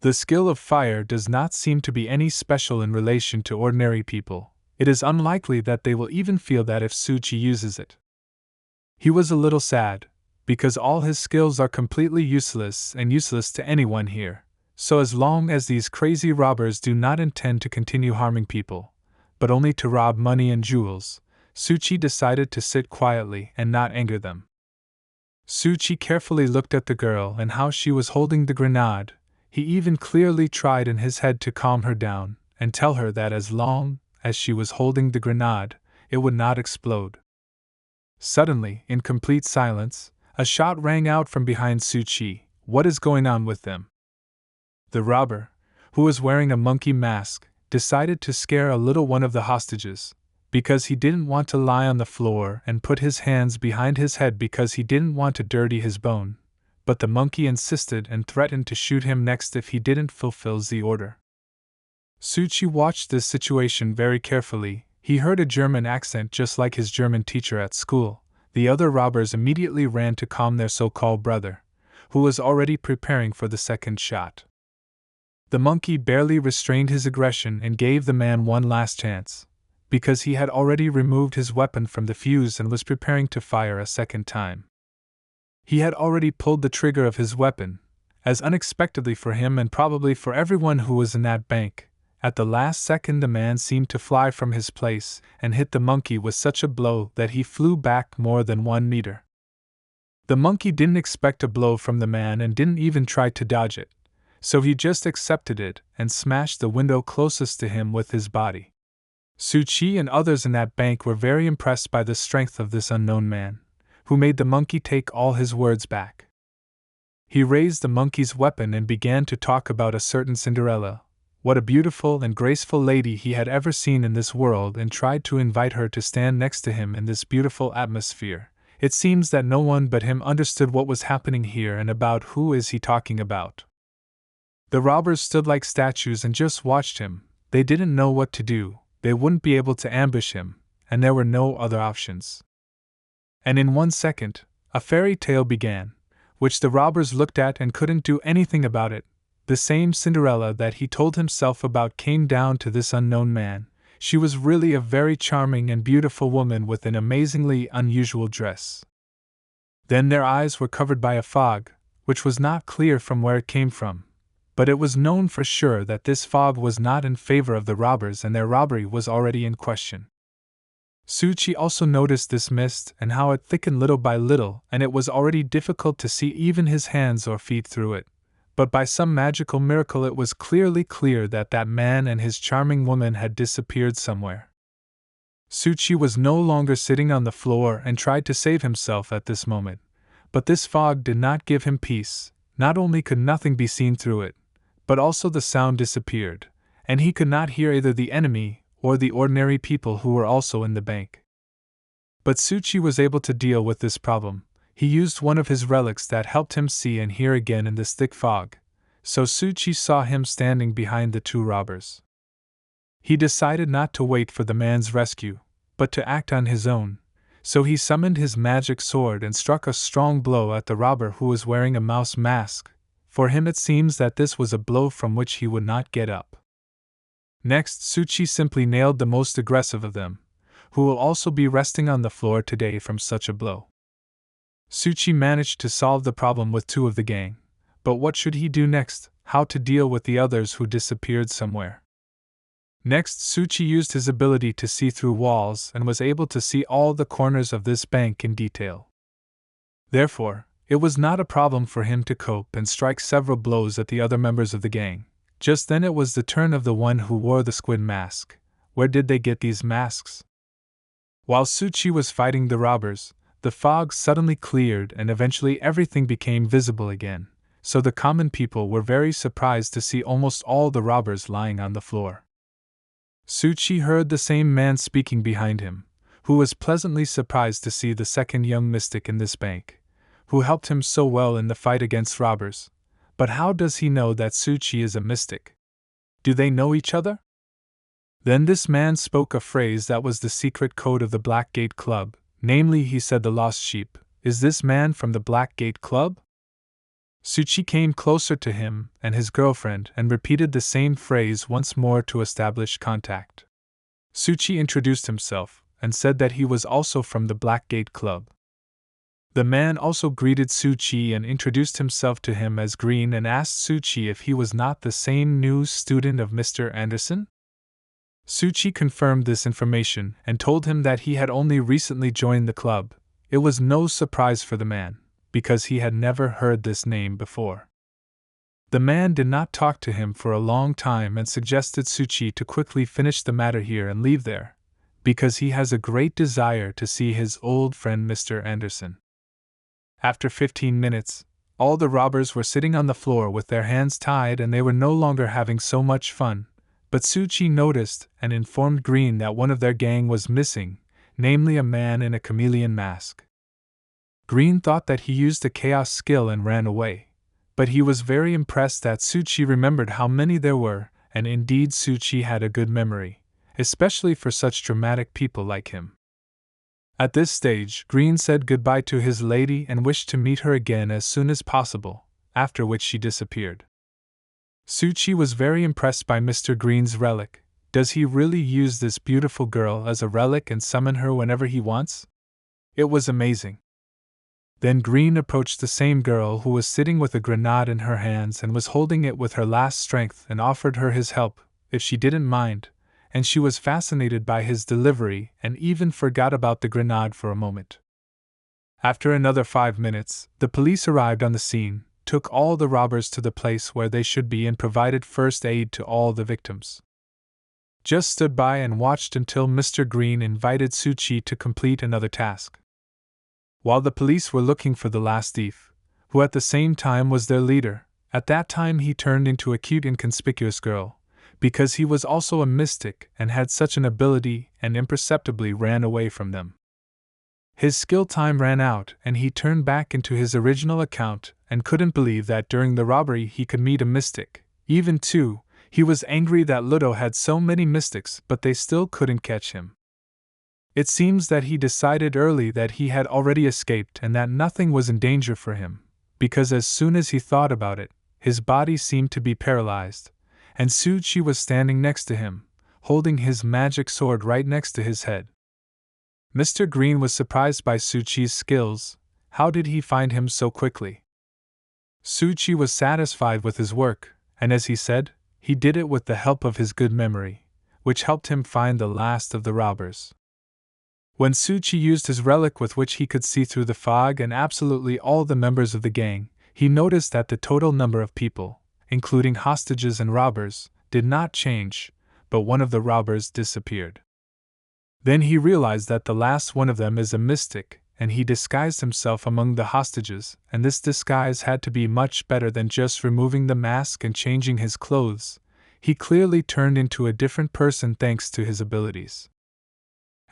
The skill of fire does not seem to be any special in relation to ordinary people. It is unlikely that they will even feel that if Suchi uses it. He was a little sad, because all his skills are completely useless and useless to anyone here, so as long as these crazy robbers do not intend to continue harming people, but only to rob money and jewels, Suchi decided to sit quietly and not anger them. Suchi carefully looked at the girl and how she was holding the grenade. He even clearly tried in his head to calm her down and tell her that as long as she was holding the grenade, it would not explode. Suddenly, in complete silence, a shot rang out from behind Suchi. What is going on with them? The robber, who was wearing a monkey mask, decided to scare a little one of the hostages, because he didn't want to lie on the floor and put his hands behind his head because he didn't want to dirty his bone. But the monkey insisted and threatened to shoot him next if he didn't fulfill the order. Suchi watched this situation very carefully. He heard a German accent just like his German teacher at school. The other robbers immediately ran to calm their so-called brother, who was already preparing for the second shot. The monkey barely restrained his aggression and gave the man one last chance, because he had already removed his weapon from the fuse and was preparing to fire a second time. He had already pulled the trigger of his weapon, as unexpectedly for him and probably for everyone who was in that bank. At the last second, the man seemed to fly from his place and hit the monkey with such a blow that he flew back more than 1 meter. The monkey didn't expect a blow from the man and didn't even try to dodge it, so he just accepted it and smashed the window closest to him with his body. Suchi and others in that bank were very impressed by the strength of this unknown man, who made the monkey take all his words back. He raised the monkey's weapon and began to talk about a certain Cinderella, what a beautiful and graceful lady he had ever seen in this world, and tried to invite her to stand next to him in this beautiful atmosphere. It seems that no one but him understood what was happening here and about who is he talking about. The robbers stood like statues and just watched him. They didn't know what to do, they wouldn't be able to ambush him, and there were no other options. And in 1 second, a fairy tale began, which the robbers looked at and couldn't do anything about it. The same Cinderella that he told himself about came down to this unknown man. She was really a very charming and beautiful woman with an amazingly unusual dress. Then their eyes were covered by a fog, which was not clear from where it came from, but it was known for sure that this fog was not in favor of the robbers and their robbery was already in question. Suchi also noticed this mist and how it thickened little by little, and it was already difficult to see even his hands or feet through it. But by some magical miracle it was clearly clear that that man and his charming woman had disappeared somewhere. Suchi was no longer sitting on the floor and tried to save himself at this moment, but this fog did not give him peace. Not only could nothing be seen through it, but also the sound disappeared, and he could not hear either the enemy or the ordinary people who were also in the bank. But Suchi was able to deal with this problem. He used one of his relics that helped him see and hear again in this thick fog, so Suchi saw him standing behind the 2 robbers. He decided not to wait for the man's rescue, but to act on his own, so he summoned his magic sword and struck a strong blow at the robber who was wearing a mouse mask. For him it seems that this was a blow from which he would not get up. Next, Suchi simply nailed the most aggressive of them, who will also be resting on the floor today from such a blow. Suchi managed to solve the problem with 2 of the gang, but what should he do next? How to deal with the others who disappeared somewhere? Next, Suchi used his ability to see through walls and was able to see all the corners of this bank in detail. Therefore, it was not a problem for him to cope and strike several blows at the other members of the gang. Just then it was the turn of the one who wore the squid mask. Where did they get these masks? While Suchi was fighting the robbers, the fog suddenly cleared and eventually everything became visible again, so the common people were very surprised to see almost all the robbers lying on the floor. Suchi heard the same man speaking behind him, who was pleasantly surprised to see the second young mystic in this bank, who helped him so well in the fight against robbers. But how does he know that Suchi is a mystic? Do they know each other? Then this man spoke a phrase that was the secret code of the Black Gate Club, namely he said the lost sheep, Is this man from the Black Gate Club? Suchi came closer to him and his girlfriend and repeated the same phrase once more to establish contact. Suchi introduced himself and said that he was also from the Black Gate Club. The man also greeted Suchi and introduced himself to him as Green and asked Suchi if he was not the same new student of Mr. Anderson. Suchi confirmed this information and told him that he had only recently joined the club. It was no surprise for the man, because he had never heard this name before. The man did not talk to him for a long time and suggested Suchi to quickly finish the matter here and leave there, because he has a great desire to see his old friend Mr. Anderson. After 15 minutes, all the robbers were sitting on the floor with their hands tied and they were no longer having so much fun, but Suchi noticed and informed Green that one of their gang was missing, namely a man in a chameleon mask. Green thought that he used a chaos skill and ran away, but he was very impressed that Suchi remembered how many there were, and indeed Suchi had a good memory, especially for such dramatic people like him. At this stage, Green said goodbye to his lady and wished to meet her again as soon as possible, after which she disappeared. Suchi was very impressed by Mr. Green's relic. Does he really use this beautiful girl as a relic and summon her whenever he wants? It was amazing. Then Green approached the same girl who was sitting with a grenade in her hands and was holding it with her last strength and offered her his help, if she didn't mind, and she was fascinated by his delivery and even forgot about the grenade for a moment. After another 5 minutes, the police arrived on the scene, took all the robbers to the place where they should be and provided first aid to all the victims. Just stood by and watched until Mr. Green invited Suchi to complete another task. While the police were looking for the last thief, who at the same time was their leader, at that time he turned into a cute inconspicuous girl, because he was also a mystic and had such an ability and imperceptibly ran away from them. His skill time ran out and he turned back into his original account and couldn't believe that during the robbery he could meet a mystic. Even too, he was angry that Ludo had so many mystics but they still couldn't catch him. It seems that he decided early that he had already escaped and that nothing was in danger for him, because as soon as he thought about it, his body seemed to be paralyzed, and Suchi was standing next to him, holding his magic sword right next to his head. Mr. Green was surprised by Suchi's skills. How did he find him so quickly? Suchi was satisfied with his work, and as he said, he did it with the help of his good memory, which helped him find the last of the robbers. When Suchi used his relic with which he could see through the fog and absolutely all the members of the gang, he noticed that the total number of people, including hostages and robbers, did not change, but one of the robbers disappeared. Then he realized that the last one of them is a mystic, and he disguised himself among the hostages, and this disguise had to be much better than just removing the mask and changing his clothes. He clearly turned into a different person thanks to his abilities.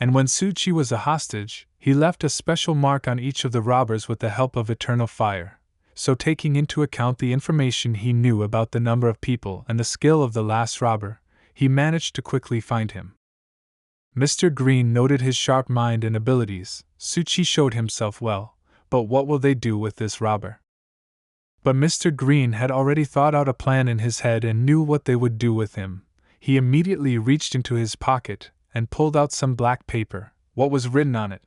And when Suchi was a hostage, he left a special mark on each of the robbers with the help of eternal fire. So taking into account the information he knew about the number of people and the skill of the last robber, he managed to quickly find him. Mr. Green noted his sharp mind and abilities. Suchi showed himself well, but what will they do with this robber? But Mr. Green had already thought out a plan in his head and knew what they would do with him. He immediately reached into his pocket and pulled out some black paper. What was written on it?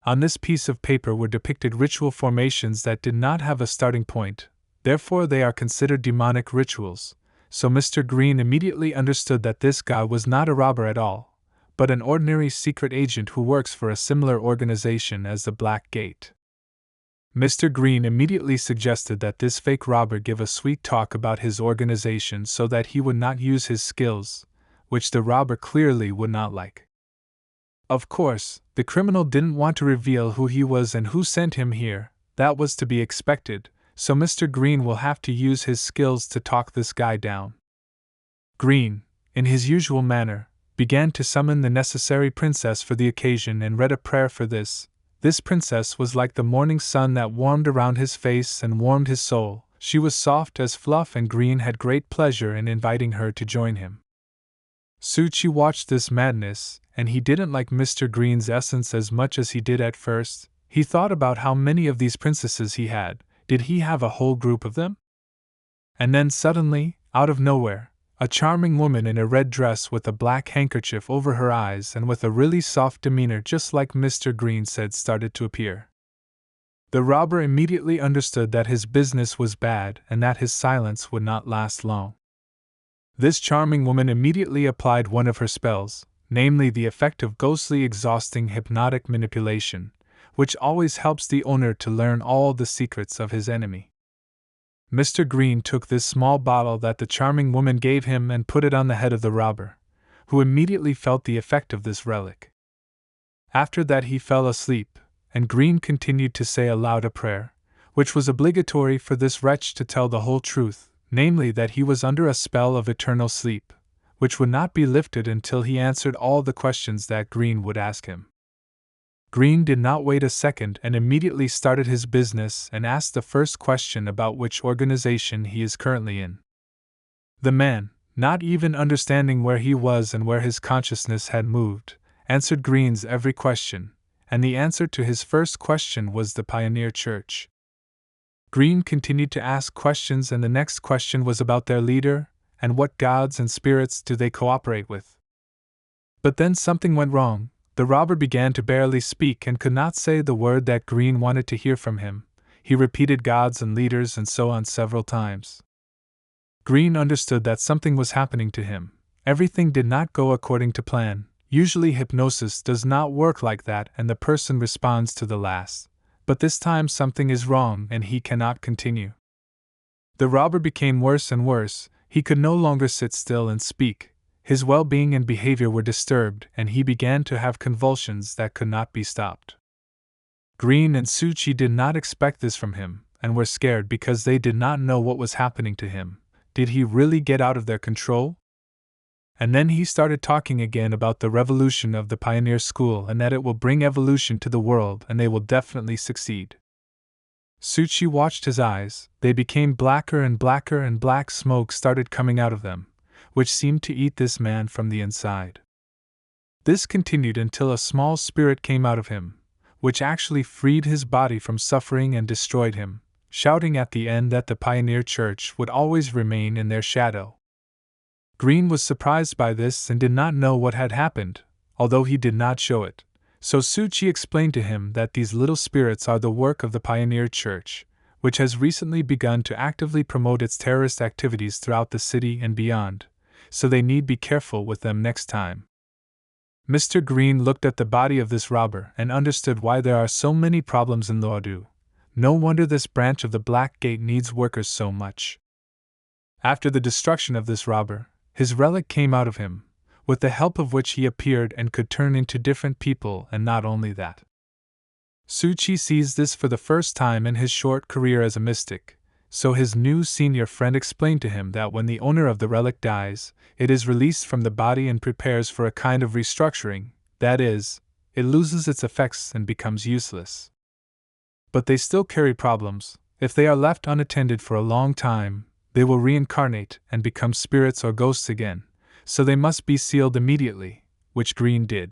On this piece of paper were depicted ritual formations that did not have a starting point, therefore they are considered demonic rituals, so Mr. Green immediately understood that this guy was not a robber at all, but an ordinary secret agent who works for a similar organization as the Black Gate. Mr. Green immediately suggested that this fake robber give a sweet talk about his organization so that he would not use his skills, which the robber clearly would not like. Of course, the criminal didn't want to reveal who he was and who sent him here. That was to be expected, so Mr. Green will have to use his skills to talk this guy down. Green, in his usual manner, began to summon the necessary princess for the occasion and read a prayer for this. This princess was like the morning sun that warmed around his face and warmed his soul. She was soft as fluff and Green had great pleasure in inviting her to join him. Suchi watched this madness, and he didn't like Mr. Green's essence as much as he did at first. He thought about how many of these princesses he had. Did he have a whole group of them? And then suddenly, out of nowhere, a charming woman in a red dress with a black handkerchief over her eyes and with a really soft demeanor just like Mr. Green said started to appear. The robber immediately understood that his business was bad and that his silence would not last long. This charming woman immediately applied one of her spells, namely the effect of ghostly exhausting hypnotic manipulation, which always helps the owner to learn all the secrets of his enemy. Mr. Green took this small bottle that the charming woman gave him and put it on the head of the robber, who immediately felt the effect of this relic. After that he fell asleep, and Green continued to say aloud a prayer, which was obligatory for this wretch to tell the whole truth, namely that he was under a spell of eternal sleep, which would not be lifted until he answered all the questions that Green would ask him. Green did not wait a second and immediately started his business and asked the first question about which organization he is currently in. The man, not even understanding where he was and where his consciousness had moved, answered Green's every question, and the answer to his first question was the Pioneer Church. Green continued to ask questions, and the next question was about their leader, and what gods and spirits do they cooperate with. But then something went wrong. The robber began to barely speak and could not say the word that Green wanted to hear from him. He repeated gods and leaders and so on several times. Green understood that something was happening to him. Everything did not go according to plan. Usually hypnosis does not work like that and the person responds to the last. But this time something is wrong and he cannot continue. The robber became worse and worse. He could no longer sit still and speak. His well-being and behavior were disturbed, and he began to have convulsions that could not be stopped. Green and Suchi did not expect this from him, and were scared because they did not know what was happening to him. Did he really get out of their control? And then he started talking again about the revolution of the Pioneer School and that it will bring evolution to the world and they will definitely succeed. Suchi watched his eyes. They became blacker and blacker and black smoke started coming out of them, which seemed to eat this man from the inside. This continued until a small spirit came out of him, which actually freed his body from suffering and destroyed him, shouting at the end that the Pioneer Church would always remain in their shadow. Green was surprised by this and did not know what had happened, although he did not show it, so Suchi explained to him that these little spirits are the work of the Pioneer Church, which has recently begun to actively promote its terrorist activities throughout the city and beyond, so they need be careful with them next time. Mr. Green looked at the body of this robber and understood why there are so many problems in Luodu. No wonder this branch of the Black Gate needs workers so much. After the destruction of this robber, his relic came out of him, with the help of which he appeared and could turn into different people, and not only that. Suchi sees this for the first time in his short career as a mystic, so his new senior friend explained to him that when the owner of the relic dies, it is released from the body and prepares for a kind of restructuring, that is, it loses its effects and becomes useless. But they still carry problems. If they are left unattended for a long time, they will reincarnate and become spirits or ghosts again, so they must be sealed immediately, which Green did.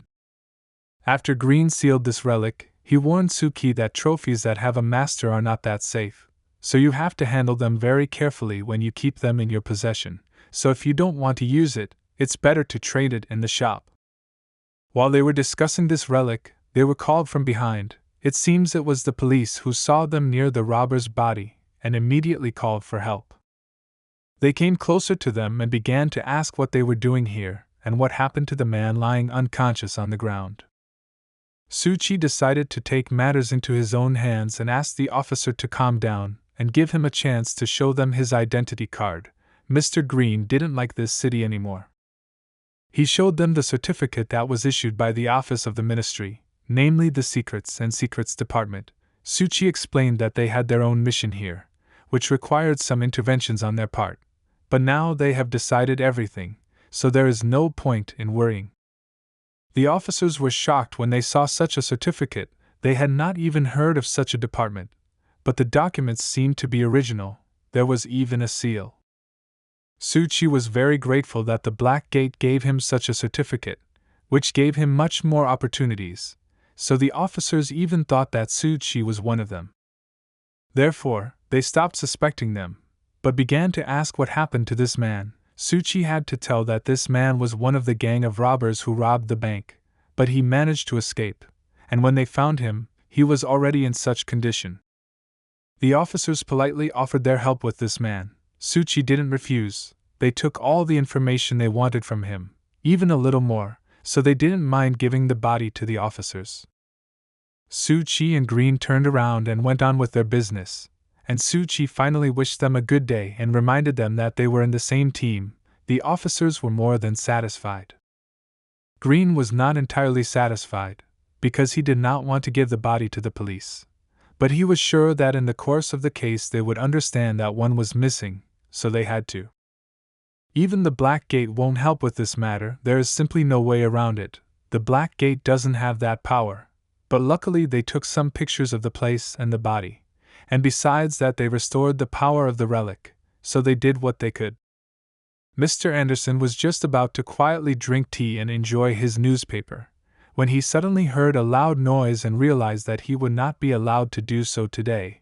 After Green sealed this relic, he warned Suki that trophies that have a master are not that safe, so you have to handle them very carefully when you keep them in your possession, so if you don't want to use it, it's better to trade it in the shop. While they were discussing this relic, they were called from behind. It seems it was the police who saw them near the robber's body and immediately called for help. They came closer to them and began to ask what they were doing here and what happened to the man lying unconscious on the ground. Suchi decided to take matters into his own hands and asked the officer to calm down and give him a chance to show them his identity card. Mr. Green didn't like this city anymore. He showed them the certificate that was issued by the office of the ministry, namely the Secrets and Secrets Department. Suchi explained that they had their own mission here, which required some interventions on their part, but now they have decided everything, so there is no point in worrying. The officers were shocked when they saw such a certificate. They had not even heard of such a department, but the documents seemed to be original. There was even a seal. Suchi was very grateful that the Black Gate gave him such a certificate, which gave him much more opportunities, so the officers even thought that Suchi was one of them. Therefore, they stopped suspecting them, but began to ask what happened to this man. Suchi had to tell that this man was one of the gang of robbers who robbed the bank, but he managed to escape, and when they found him, he was already in such condition. The officers politely offered their help with this man. Suchi didn't refuse. They took all the information they wanted from him, even a little more, so they didn't mind giving the body to the officers. Suchi and Green turned around and went on with their business, and Suchi finally wished them a good day and reminded them that they were in the same team. The officers were more than satisfied. Green was not entirely satisfied, because he did not want to give the body to the police. But he was sure that in the course of the case they would understand that one was missing, so they had to. Even the Black Gate won't help with this matter, there is simply no way around it. The Black Gate doesn't have that power. But luckily they took some pictures of the place and the body, and besides that they restored the power of the relic, so they did what they could. Mr. Anderson was just about to quietly drink tea and enjoy his newspaper, when he suddenly heard a loud noise and realized that he would not be allowed to do so today.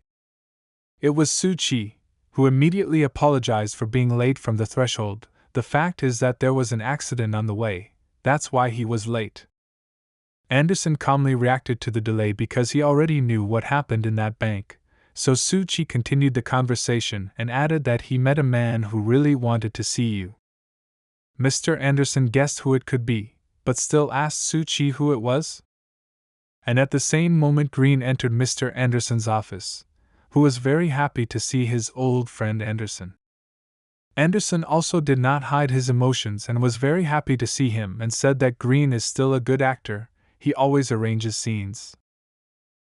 It was Suchi, who immediately apologized for being late from the threshold. The fact is that there was an accident on the way, that's why he was late. Anderson calmly reacted to the delay because he already knew what happened in that bank, so Suchi continued the conversation and added that he met a man who really wanted to see you. Mr. Anderson guessed who it could be, but still asked Suchi who it was. And at the same moment Green entered Mr. Anderson's office, who was very happy to see his old friend Anderson. Anderson also did not hide his emotions and was very happy to see him and said that Green is still a good actor. He always arranges scenes.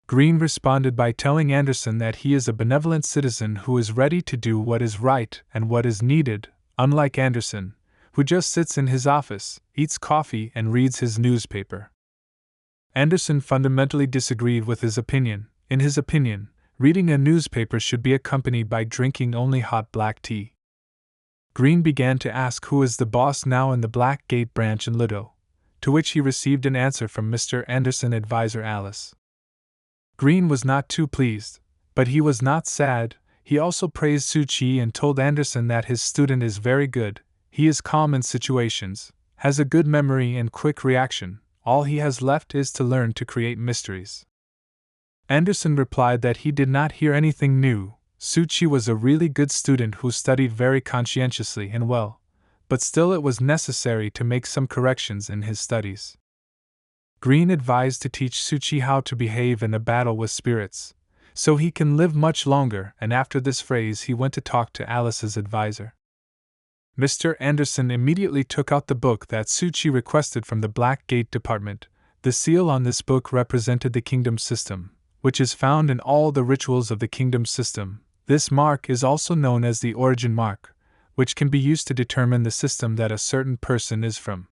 Green responded by telling Anderson that he is a benevolent citizen who is ready to do what is right and what is needed, unlike Anderson, who just sits in his office, eats coffee, and reads his newspaper. Anderson fundamentally disagreed with his opinion. In his opinion, reading a newspaper should be accompanied by drinking only hot black tea. Green began to ask who is the boss now in the Black Gate branch in Lido, to which he received an answer from Mr. Anderson advisor Alice. Green was not too pleased, but he was not sad. He also praised Suchi and told Anderson that his student is very good, he is calm in situations, has a good memory and quick reaction, all he has left is to learn to create mysteries. Anderson replied that he did not hear anything new. Suchi was a really good student who studied very conscientiously and well, but still it was necessary to make some corrections in his studies. Green advised to teach Suchi how to behave in a battle with spirits, so he can live much longer, and after this phrase he went to talk to Alice's advisor. Mr. Anderson immediately took out the book that Suchi requested from the Black Gate department. The seal on this book represented the kingdom system, which is found in all the rituals of the kingdom system. This mark is also known as the origin mark, which can be used to determine the system that a certain person is from.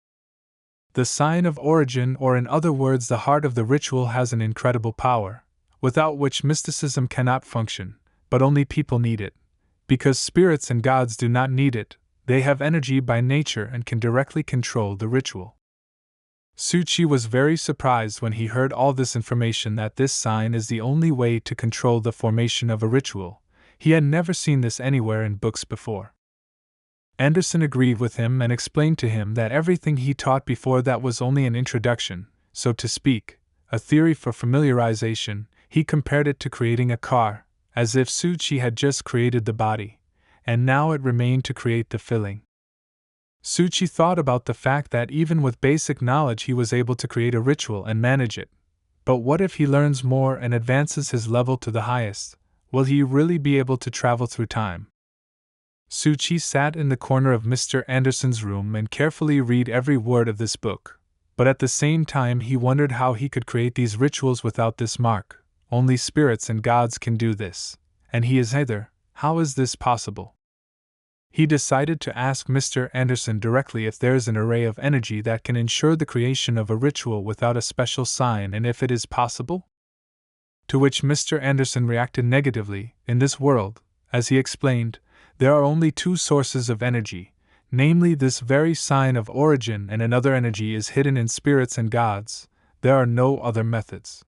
The sign of origin, or in other words the heart of the ritual, has an incredible power, without which mysticism cannot function, but only people need it. Because spirits and gods do not need it, they have energy by nature and can directly control the ritual. Suchi was very surprised when he heard all this information, that this sign is the only way to control the formation of a ritual. He had never seen this anywhere in books before. Anderson agreed with him and explained to him that everything he taught before that was only an introduction, so to speak, a theory for familiarization. He compared it to creating a car, as if Suchi had just created the body, and now it remained to create the filling. Suchi thought about the fact that even with basic knowledge he was able to create a ritual and manage it. But what if he learns more and advances his level to the highest? Will he really be able to travel through time? Suchi sat in the corner of Mr. Anderson's room and carefully read every word of this book, but at the same time he wondered how he could create these rituals without this mark. Only spirits and gods can do this, and he is neither. How is this possible? He decided to ask Mr. Anderson directly if there is an array of energy that can ensure the creation of a ritual without a special sign, and if it is possible. To which Mr. Anderson reacted negatively. In this world, as he explained, there are only two sources of energy, namely this very sign of origin, and another energy is hidden in spirits and gods. There are no other methods.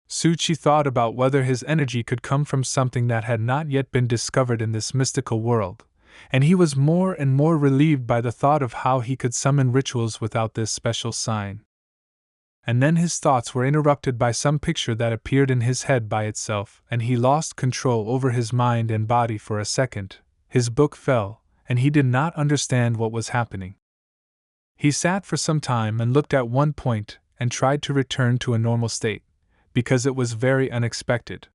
Suchi thought about whether his energy could come from something that had not yet been discovered in this mystical world, and he was more and more relieved by the thought of how he could summon rituals without this special sign. And then his thoughts were interrupted by some picture that appeared in his head by itself, and he lost control over his mind and body for a second. His book fell, and he did not understand what was happening. He sat for some time and looked at one point and tried to return to a normal state, because it was very unexpected.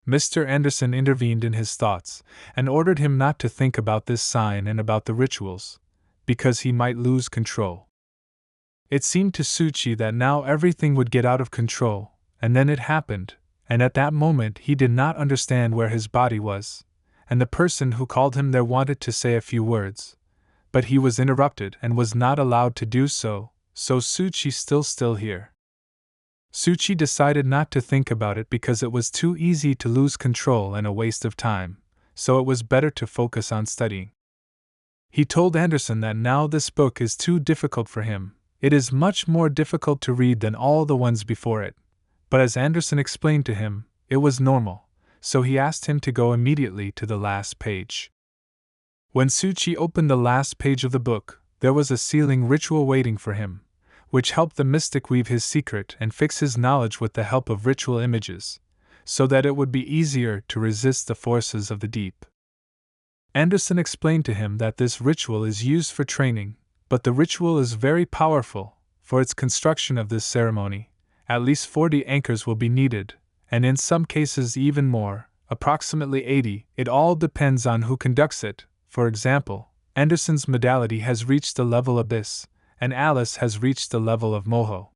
Mr. Anderson intervened in his thoughts and ordered him not to think about this sign and about the rituals, because he might lose control. It seemed to Suchi that now everything would get out of control, and then it happened, and at that moment he did not understand where his body was, and the person who called him there wanted to say a few words, but he was interrupted and was not allowed to do so, so Suchi still here. Suchi decided not to think about it because it was too easy to lose control and a waste of time, so it was better to focus on studying. He told Anderson that now this book is too difficult for him. It is much more difficult to read than all the ones before it, but as Anderson explained to him, it was normal, so he asked him to go immediately to the last page. When Suchi opened the last page of the book, there was a sealing ritual waiting for him, which helped the mystic weave his secret and fix his knowledge with the help of ritual images, so that it would be easier to resist the forces of the deep. Anderson explained to him that this ritual is used for training, but the ritual is very powerful. For its construction of this ceremony, at least 40 anchors will be needed, and in some cases even more, approximately 80. It all depends on who conducts it. For example, Anderson's modality has reached the level Abyss, and Alice has reached the level of Moho.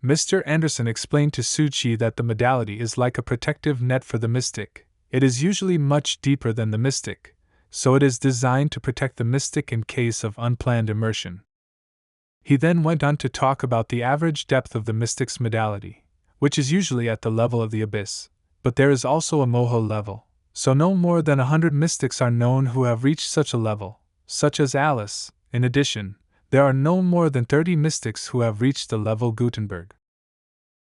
Mr. Anderson explained to Suchi that the modality is like a protective net for the mystic. It is usually much deeper than the mystic, so it is designed to protect the mystic in case of unplanned immersion. He then went on to talk about the average depth of the mystic's modality, which is usually at the level of the Abyss, but there is also a Moho level, so no more than 100 mystics are known who have reached such a level, such as Alice. In addition, there are no more than 30 mystics who have reached the level Gutenberg.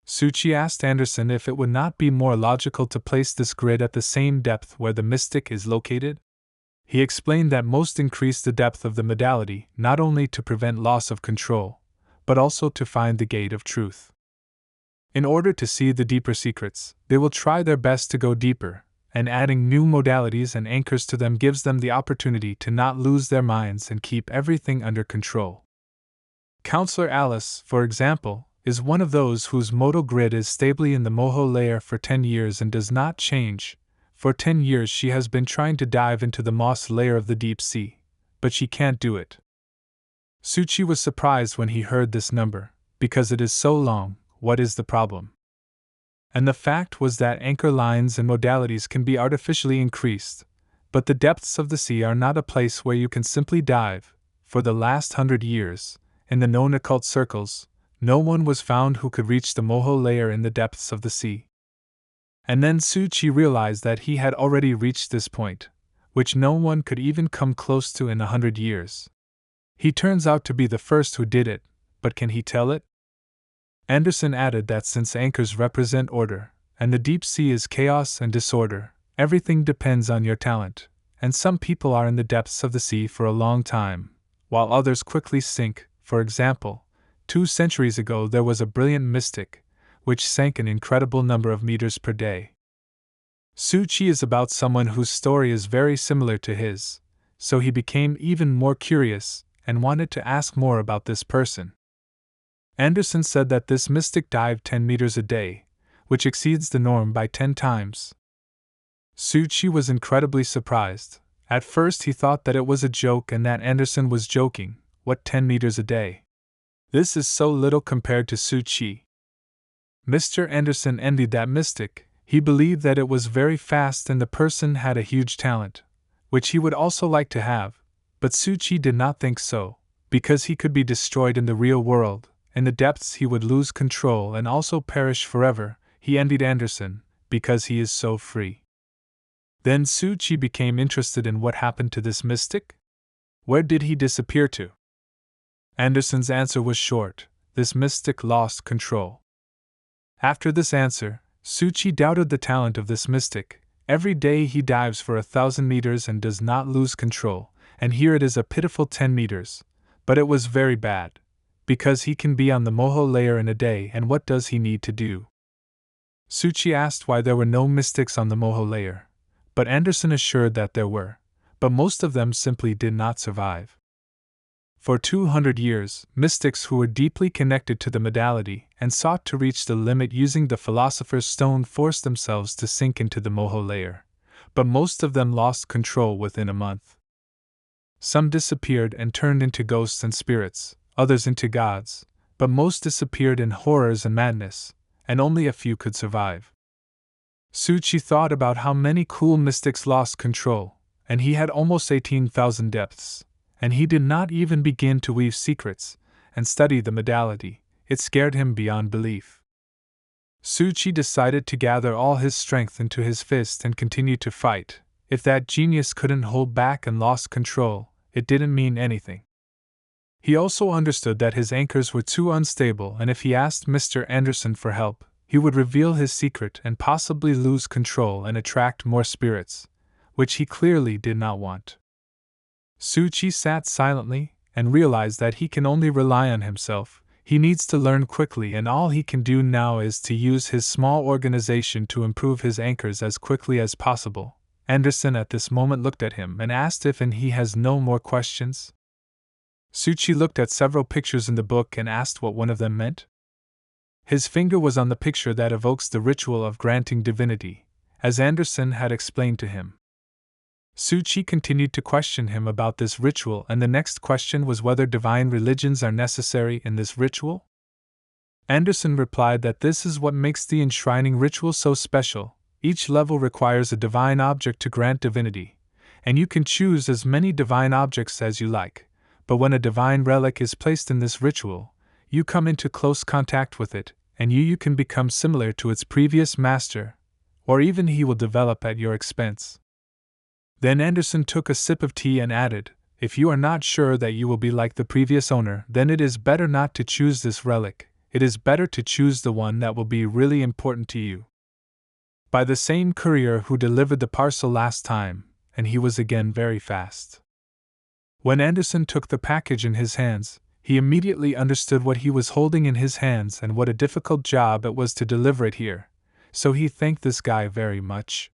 Suchi asked Anderson if it would not be more logical to place this grid at the same depth where the mystic is located. He explained that most increase the depth of the modality not only to prevent loss of control, but also to find the gate of truth. In order to see the deeper secrets, they will try their best to go deeper, and adding new modalities and anchors to them gives them the opportunity to not lose their minds and keep everything under control. Counselor Alice, for example, is one of those whose modal grid is stably in the Moho layer for 10 years and does not change. For 10 years she has been trying to dive into the moss layer of the deep sea, but she can't do it. Suchi was surprised when he heard this number, because it is so long. What is the problem? And the fact was that anchor lines and modalities can be artificially increased, but the depths of the sea are not a place where you can simply dive. For the last 100 years, in the known occult circles, no one was found who could reach the Moho layer in the depths of the sea. And then Suchi realized that he had already reached this point, which no one could even come close to in 100 years. He turns out to be the first who did it, but can he tell it? Anderson added that since anchors represent order, and the deep sea is chaos and disorder, everything depends on your talent, and some people are in the depths of the sea for a long time, while others quickly sink. For example, 2 centuries ago there was a brilliant mystic, which sank an incredible number of meters per day. Suchi is about someone whose story is very similar to his, so he became even more curious and wanted to ask more about this person. Anderson said that this mystic dived 10 meters a day, which exceeds the norm by 10 times. Suchi was incredibly surprised. At first he thought that it was a joke and that Anderson was joking. What, 10 meters a day? This is so little compared to Suchi. Mr. Anderson envied that mystic. He believed that it was very fast and the person had a huge talent, which he would also like to have, but Suchi did not think so, because he could be destroyed in the real world. In the depths he would lose control and also perish forever. He envied Anderson, because he is so free. Then Suchi became interested in what happened to this mystic. Where did he disappear to? Anderson's answer was short. this mystic lost control. After this answer, Suchi doubted the talent of this mystic. Every day he dives for 1,000 meters and does not lose control, and here it is a pitiful 10 meters. But it was very bad, because he can be on the moho layer in a day, and what does he need to do? Suchi asked why there were no mystics on the moho layer, but Anderson assured that there were, but most of them simply did not survive. For 200 years, mystics who were deeply connected to the modality and sought to reach the limit using the Philosopher's Stone forced themselves to sink into the moho layer, but most of them lost control within a month. Some disappeared and turned into ghosts and spirits, others into gods, but most disappeared in horrors and madness, and only a few could survive. Suchi thought about how many cool mystics lost control, and he had almost 18,000 depths. And he did not even begin to weave secrets and study the modality. It scared him beyond belief. Suchi decided to gather all his strength into his fist and continue to fight. If that genius couldn't hold back and lost control, it didn't mean anything. He also understood that his anchors were too unstable, and if he asked Mr. Anderson for help, he would reveal his secret and possibly lose control and attract more spirits, which he clearly did not want. Suchi sat silently and realized that he can only rely on himself. He needs to learn quickly, and all he can do now is to use his small organization to improve his anchors as quickly as possible. Anderson at this moment looked at him and asked if he has no more questions. Suchi looked at several pictures in the book and asked what one of them meant. His finger was on the picture that evokes the ritual of granting divinity, as Anderson had explained to him. Suchi continued to question him about this ritual, and the next question was whether divine religions are necessary in this ritual. Anderson replied that this is what makes the enshrining ritual so special. Each level requires a divine object to grant divinity, and you can choose as many divine objects as you like, but when a divine relic is placed in this ritual, you come into close contact with it, and you can become similar to its previous master, or even he will develop at your expense. Then Anderson took a sip of tea and added, if you are not sure that you will be like the previous owner, then it is better not to choose this relic. It is better to choose the one that will be really important to you. By the same courier who delivered the parcel last time, and he was again very fast. When Anderson took the package in his hands, he immediately understood what he was holding in his hands and what a difficult job it was to deliver it here, so he thanked this guy very much.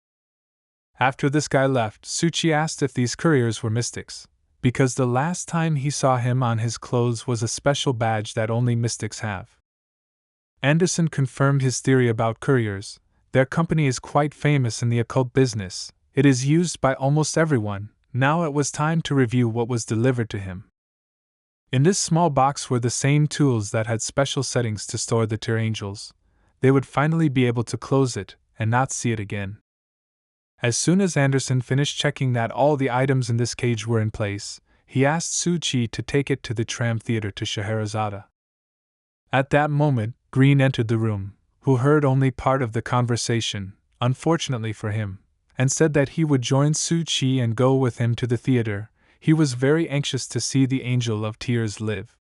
After this guy left, Suchi asked if these couriers were mystics, because the last time he saw him on his clothes was a special badge that only mystics have. Anderson confirmed his theory about couriers. Their company is quite famous in the occult business. It is used by almost everyone. Now it was time to review what was delivered to him. In this small box were the same tools that had special settings to store the tear angels. They would finally be able to close it and not see it again. As soon as Anderson finished checking that all the items in this cage were in place, he asked Suchi to take it to the tram theater to Scheherazade. At that moment, Green entered the room, who heard only part of the conversation, unfortunately for him, and said that he would join Suchi and go with him to the theater. He was very anxious to see the Angel of Tears live.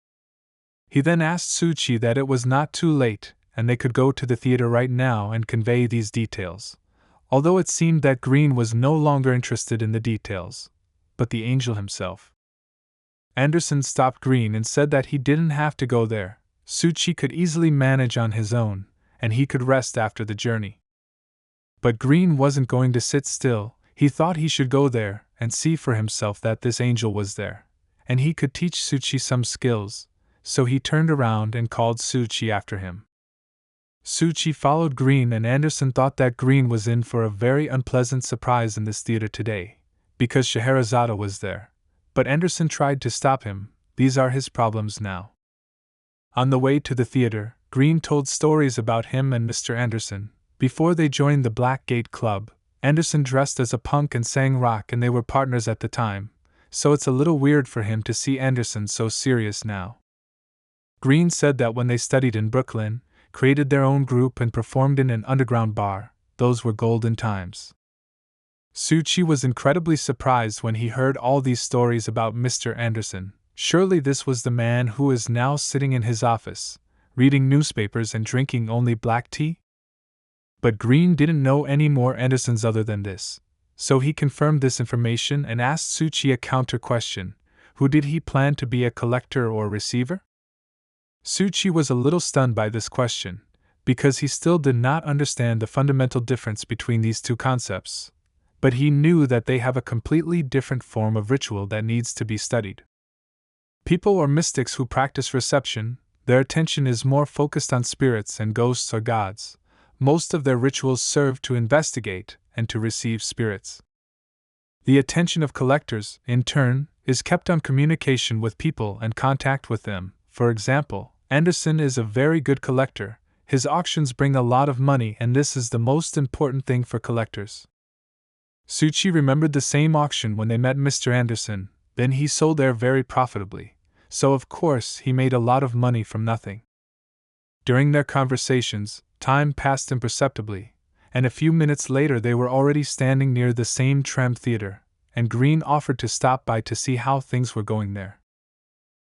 He then asked Suchi that it was not too late, and they could go to the theater right now and convey these details. Although it seemed that Green was no longer interested in the details, but the angel himself. Anderson stopped Green and said that he didn't have to go there. Suchi could easily manage on his own, and he could rest after the journey. But Green wasn't going to sit still. He thought he should go there and see for himself that this angel was there, and he could teach Suchi some skills, so he turned around and called Suchi after him. Suchi followed Green, and Anderson thought that Green was in for a very unpleasant surprise in this theater today, because Scheherazade was there. But Anderson tried to stop him. These are his problems now. On the way to the theater, Green told stories about him and Mr. Anderson. Before they joined the Black Gate Club, Anderson dressed as a punk and sang rock, and they were partners at the time, so it's a little weird for him to see Anderson so serious now. Green said that when they studied in Brooklyn, created their own group and performed in an underground bar, those were golden times. Suchi was incredibly surprised when he heard all these stories about Mr. Anderson. Surely this was the man who is now sitting in his office, reading newspapers and drinking only black tea? But Green didn't know any more Andersons other than this, so he confirmed this information and asked Suchi a counter question: who did he plan to be, a collector or receiver? Suchi was a little stunned by this question, because he still did not understand the fundamental difference between these two concepts, but he knew that they have a completely different form of ritual that needs to be studied. People or mystics who practice reception, their attention is more focused on spirits and ghosts or gods. Most of their rituals serve to investigate and to receive spirits. The attention of collectors, in turn, is kept on communication with people and contact with them. For example, Anderson is a very good collector. His auctions bring a lot of money, and this is the most important thing for collectors. Suchi remembered the same auction when they met Mr. Anderson. Then he sold there very profitably, so of course he made a lot of money from nothing. During their conversations, time passed imperceptibly, and a few minutes later they were already standing near the same tram theater, and Green offered to stop by to see how things were going there.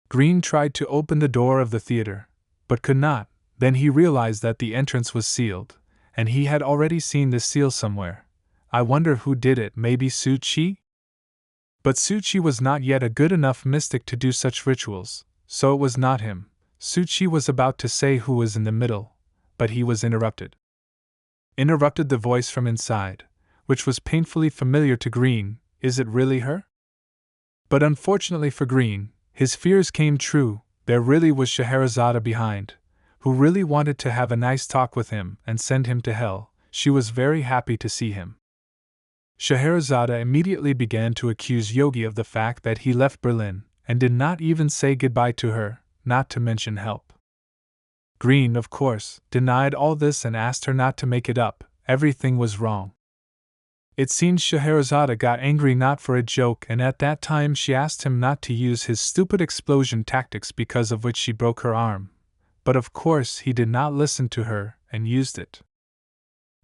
Green tried to open the door of the theater, but could not. Then he realized that the entrance was sealed, and he had already seen the seal somewhere. I wonder who did it, maybe Suchi? But Suchi was not yet a good enough mystic to do such rituals, so it was not him. Suchi was about to say who was in the middle, but he was interrupted. Interrupted the voice from inside, which was painfully familiar to Green. Is it really her? But unfortunately for Green, his fears came true. There really was Scheherazade behind, who really wanted to have a nice talk with him and send him to hell. She was very happy to see him. Scheherazade immediately began to accuse Yogi of the fact that he left Berlin, and did not even say goodbye to her, not to mention help. Green, of course, denied all this and asked her not to make it up. Everything was wrong. It seems Scheherazade got angry not for a joke, and at that time she asked him not to use his stupid explosion tactics, because of which she broke her arm. But of course he did not listen to her, and used it.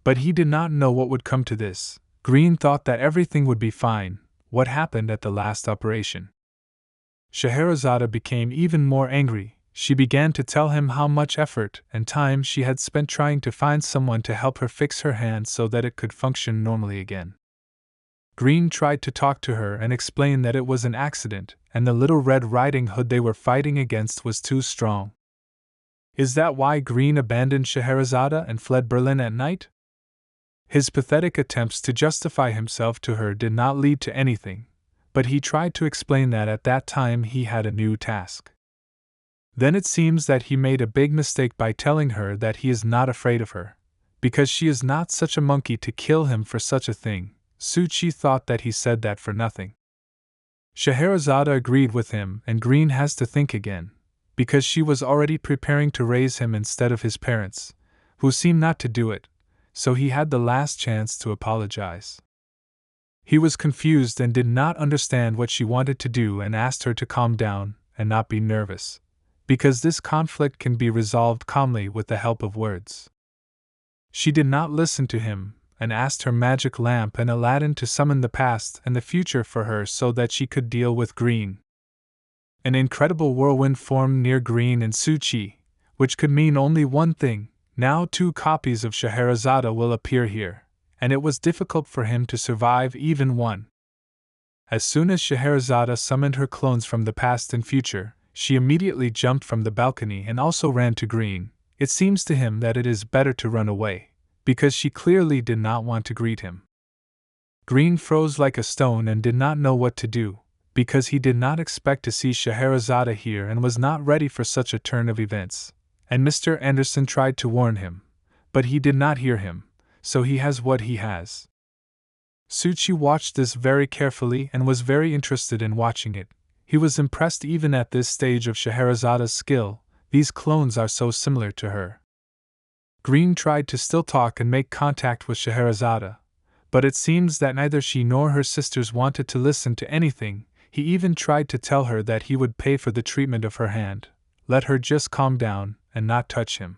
But he did not know what would come to this. Green thought that everything would be fine. What happened at the last operation? Scheherazade became even more angry. She began to tell him how much effort and time she had spent trying to find someone to help her fix her hand so that it could function normally again. Green tried to talk to her and explain that it was an accident, and the Little Red Riding Hood they were fighting against was too strong. Is that why Green abandoned Scheherazade and fled Berlin at night? His pathetic attempts to justify himself to her did not lead to anything, but he tried to explain that at that time he had a new task. Then it seems that he made a big mistake by telling her that he is not afraid of her, because she is not such a monkey to kill him for such a thing. Suchi thought that he said that for nothing. Scheherazade agreed with him, and Green has to think again, because she was already preparing to raise him instead of his parents, who seemed not to do it, so he had the last chance to apologize. He was confused and did not understand what she wanted to do, and asked her to calm down and not be nervous, because this conflict can be resolved calmly with the help of words. She did not listen to him, and asked her magic lamp and Aladdin to summon the past and the future for her so that she could deal with Green. An incredible whirlwind formed near Green and Suchi, which could mean only one thing: now 2 copies of Scheherazade will appear here, and it was difficult for him to survive even one. As soon as Scheherazade summoned her clones from the past and future, she immediately jumped from the balcony and also ran to Green. It seems to him that it is better to run away, because she clearly did not want to greet him. Green froze like a stone and did not know what to do, because he did not expect to see Scheherazade here and was not ready for such a turn of events. And Mr. Anderson tried to warn him, but he did not hear him, so he has what he has. Suchi watched this very carefully and was very interested in watching it. He was impressed even at this stage of Scheherazade's skill. These clones are so similar to her. Green tried to still talk and make contact with Scheherazade, but it seems that neither she nor her sisters wanted to listen to anything. He even tried to tell her that he would pay for the treatment of her hand, let her just calm down and not touch him.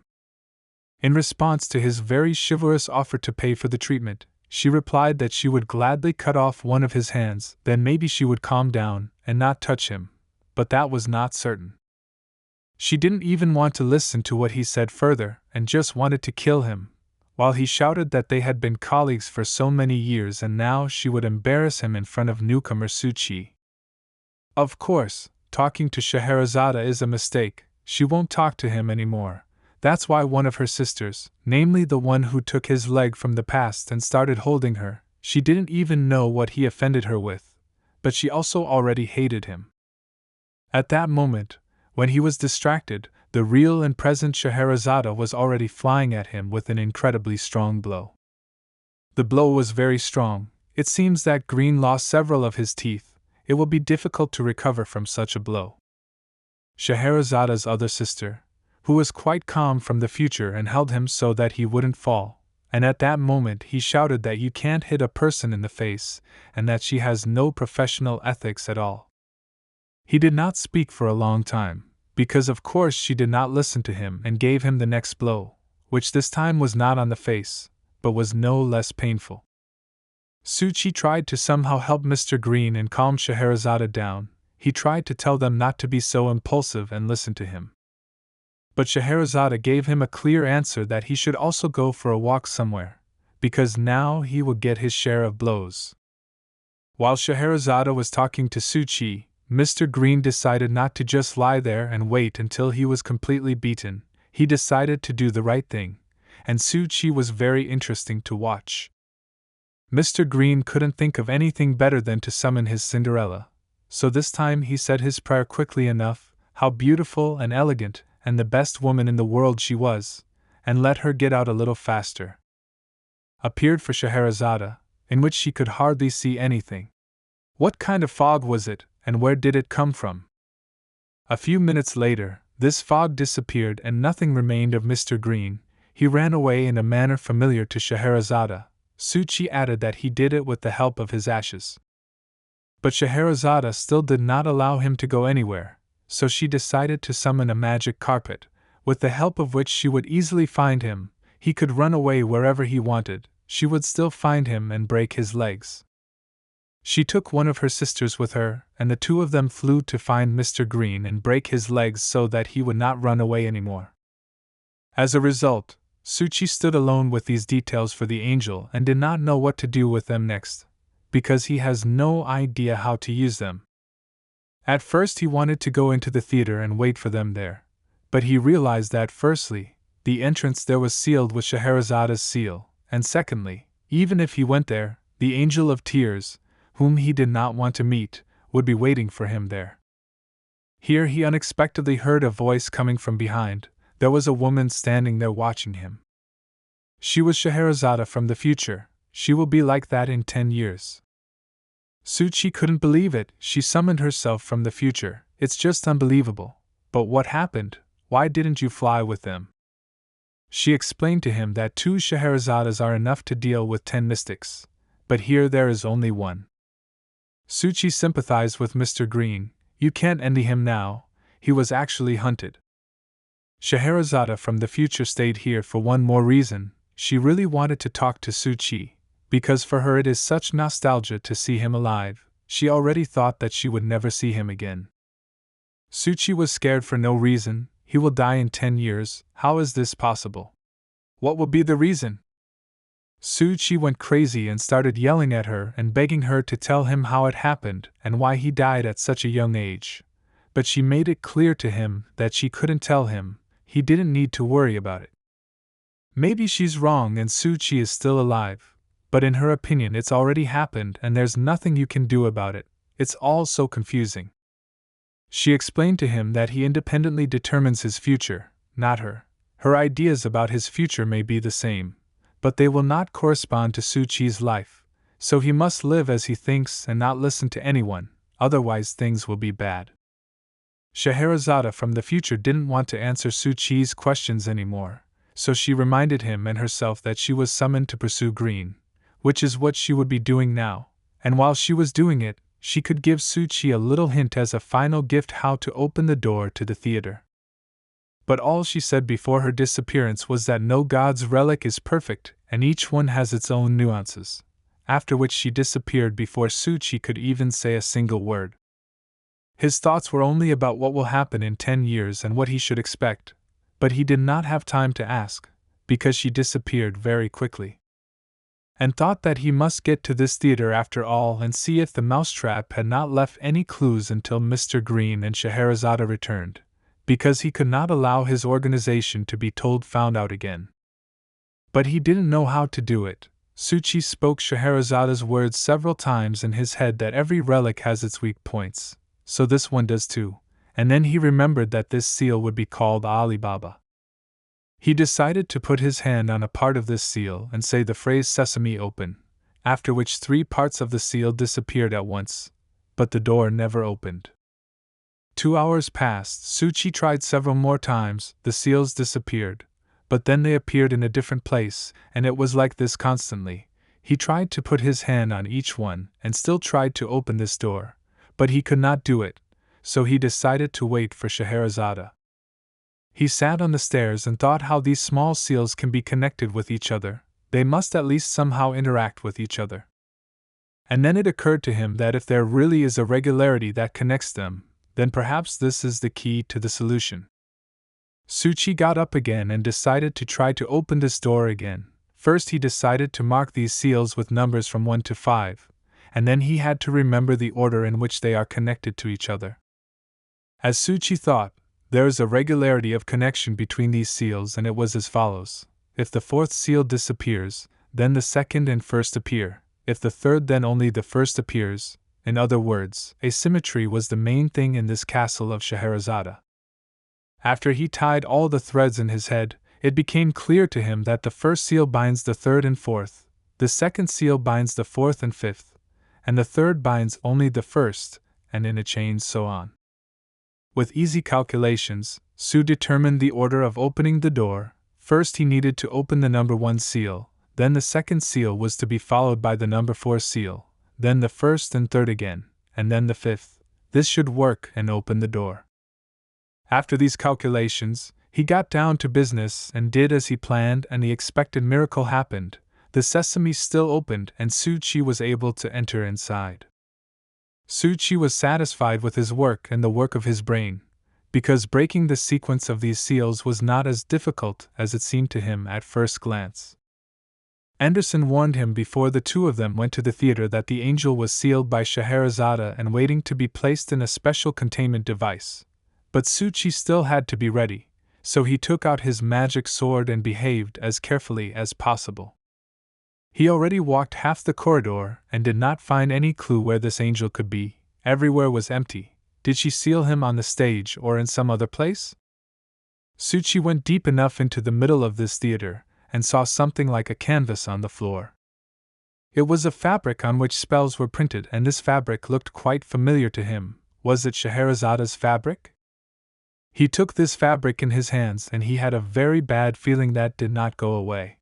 In response to his very chivalrous offer to pay for the treatment, she replied that she would gladly cut off one of his hands, then maybe she would calm down and not touch him, but that was not certain. She didn't even want to listen to what he said further and just wanted to kill him, while he shouted that they had been colleagues for so many years and now she would embarrass him in front of newcomer Suchi. Of course, talking to Scheherazade is a mistake. She won't talk to him anymore. That's why one of her sisters, namely the one who took his leg from the past and started holding her, she didn't even know what he offended her with, but she also already hated him. At that moment, when he was distracted, the real and present Scheherazade was already flying at him with an incredibly strong blow. The blow was very strong. It seems that Green lost several of his teeth. It will be difficult to recover from such a blow. Scheherazade's other sister, who was quite calm from the future and held him so that he wouldn't fall, and at that moment he shouted that you can't hit a person in the face and that she has no professional ethics at all. He did not speak for a long time, because of course she did not listen to him and gave him the next blow, which this time was not on the face, but was no less painful. Suchi tried to somehow help Mr. Green and calm Scheherazade down. He tried to tell them not to be so impulsive and listen to him. But Scheherazade gave him a clear answer that he should also go for a walk somewhere, because now he would get his share of blows. While Scheherazade was talking to Suchi, Mr. Green decided not to just lie there and wait until he was completely beaten. He decided to do the right thing, and Suchi was very interesting to watch. Mr. Green couldn't think of anything better than to summon his Cinderella, so this time he said his prayer quickly enough, how beautiful and elegant and the best woman in the world she was, and let her get out a little faster. Appeared for Scheherazade, in which she could hardly see anything. What kind of fog was it, and where did it come from? A few minutes later, this fog disappeared and nothing remained of Mr. Green. He ran away in a manner familiar to Scheherazade. Suchi added that he did it with the help of his ashes. But Scheherazade still did not allow him to go anywhere, so she decided to summon a magic carpet, with the help of which she would easily find him. He could run away wherever he wanted, she would still find him and break his legs. She took one of her sisters with her, and the two of them flew to find Mr. Green and break his legs so that he would not run away anymore. As a result, Suchi stood alone with these details for the angel and did not know what to do with them next, because he has no idea how to use them. At first he wanted to go into the theater and wait for them there, but he realized that firstly, the entrance there was sealed with Scheherazade's seal, and secondly, even if he went there, the Angel of Tears, whom he did not want to meet, would be waiting for him there. Here he unexpectedly heard a voice coming from behind. There was a woman standing there watching him. She was Scheherazade from the future. She will be like that in 10 years. Suchi couldn't believe it. She summoned herself from the future. It's just unbelievable. But what happened? Why didn't you fly with them? She explained to him that 2 Scheherazades are enough to deal with 10 mystics, but here there is only one. Suchi sympathized with Mr. Green. You can't envy him now. He was actually hunted. Scheherazade from the future stayed here for one more reason. She really wanted to talk to Suchi, because for her it is such nostalgia to see him alive. She already thought that she would never see him again. Suchi was scared for no reason. He will die in 10 years. How is this possible? What will be the reason? Suchi went crazy and started yelling at her and begging her to tell him how it happened and why he died at such a young age. But she made it clear to him that she couldn't tell him. He didn't need to worry about it. Maybe she's wrong and Suchi is still alive, but in her opinion it's already happened and there's nothing you can do about it. It's all so confusing. She explained to him that he independently determines his future, not her. Her ideas about his future may be the same, but they will not correspond to Suchi's life, so he must live as he thinks and not listen to anyone, otherwise things will be bad. Scheherazade from the future didn't want to answer Suchi's questions anymore, so she reminded him and herself that she was summoned to pursue Green, which is what she would be doing now, and while she was doing it, she could give Suchi a little hint as a final gift how to open the door to the theater. But all she said before her disappearance was that no god's relic is perfect and each one has its own nuances, after which she disappeared before Suchi could even say a single word. His thoughts were only about what will happen in 10 years and what he should expect, but he did not have time to ask, because she disappeared very quickly. And thought that he must get to this theater after all and see if the mousetrap had not left any clues until Mr. Green and Scheherazade returned, because he could not allow his organization to be found out again. But he didn't know how to do it. Suchi spoke Scheherazade's words several times in his head that every relic has its weak points, so this one does too, and then he remembered that this seal would be called Ali Baba. He decided to put his hand on a part of this seal and say the phrase "Sesame open," after which 3 parts of the seal disappeared at once, but the door never opened. 2 hours passed. Suchi tried several more times, the seals disappeared, but then they appeared in a different place, and it was like this constantly. He tried to put his hand on each one and still tried to open this door, but he could not do it, so he decided to wait for Scheherazade. He sat on the stairs and thought how these small seals can be connected with each other. They must at least somehow interact with each other. And then it occurred to him that if there really is a regularity that connects them, then perhaps this is the key to the solution. Suchi got up again and decided to try to open this door again. First he decided to mark these seals with numbers from 1 to 5, and then he had to remember the order in which they are connected to each other. As Suchi thought, there is a regularity of connection between these seals, and it was as follows. If the 4th seal disappears, then the 2nd and 1st appear. If the 3rd, then only the 1st appears. In other words, asymmetry was the main thing in this castle of Scheherazade. After he tied all the threads in his head, it became clear to him that the 1st seal binds the 3rd and 4th, the 2nd seal binds the 4th and 5th, and the 3rd binds only the 1st, and in a chain so on. With easy calculations, Su determined the order of opening the door. First he needed to open the number 1 seal, then the 2nd seal was to be followed by the number 4 seal, then the 1st and 3rd again, and then the 5th. This should work and open the door. After these calculations, he got down to business and did as he planned, and the expected miracle happened. The sesame still opened and Suchi was able to enter inside. Suchi was satisfied with his work and the work of his brain, because breaking the sequence of these seals was not as difficult as it seemed to him at first glance. Anderson warned him before the two of them went to the theater that the angel was sealed by Scheherazade and waiting to be placed in a special containment device. But Suchi still had to be ready, so he took out his magic sword and behaved as carefully as possible. He already walked half the corridor and did not find any clue where this angel could be. Everywhere was empty. Did she seal him on the stage or in some other place? Suchi went deep enough into the middle of this theater and saw something like a canvas on the floor. It was a fabric on which spells were printed, and this fabric looked quite familiar to him. Was it Scheherazade's fabric? He took this fabric in his hands and he had a very bad feeling that did not go away.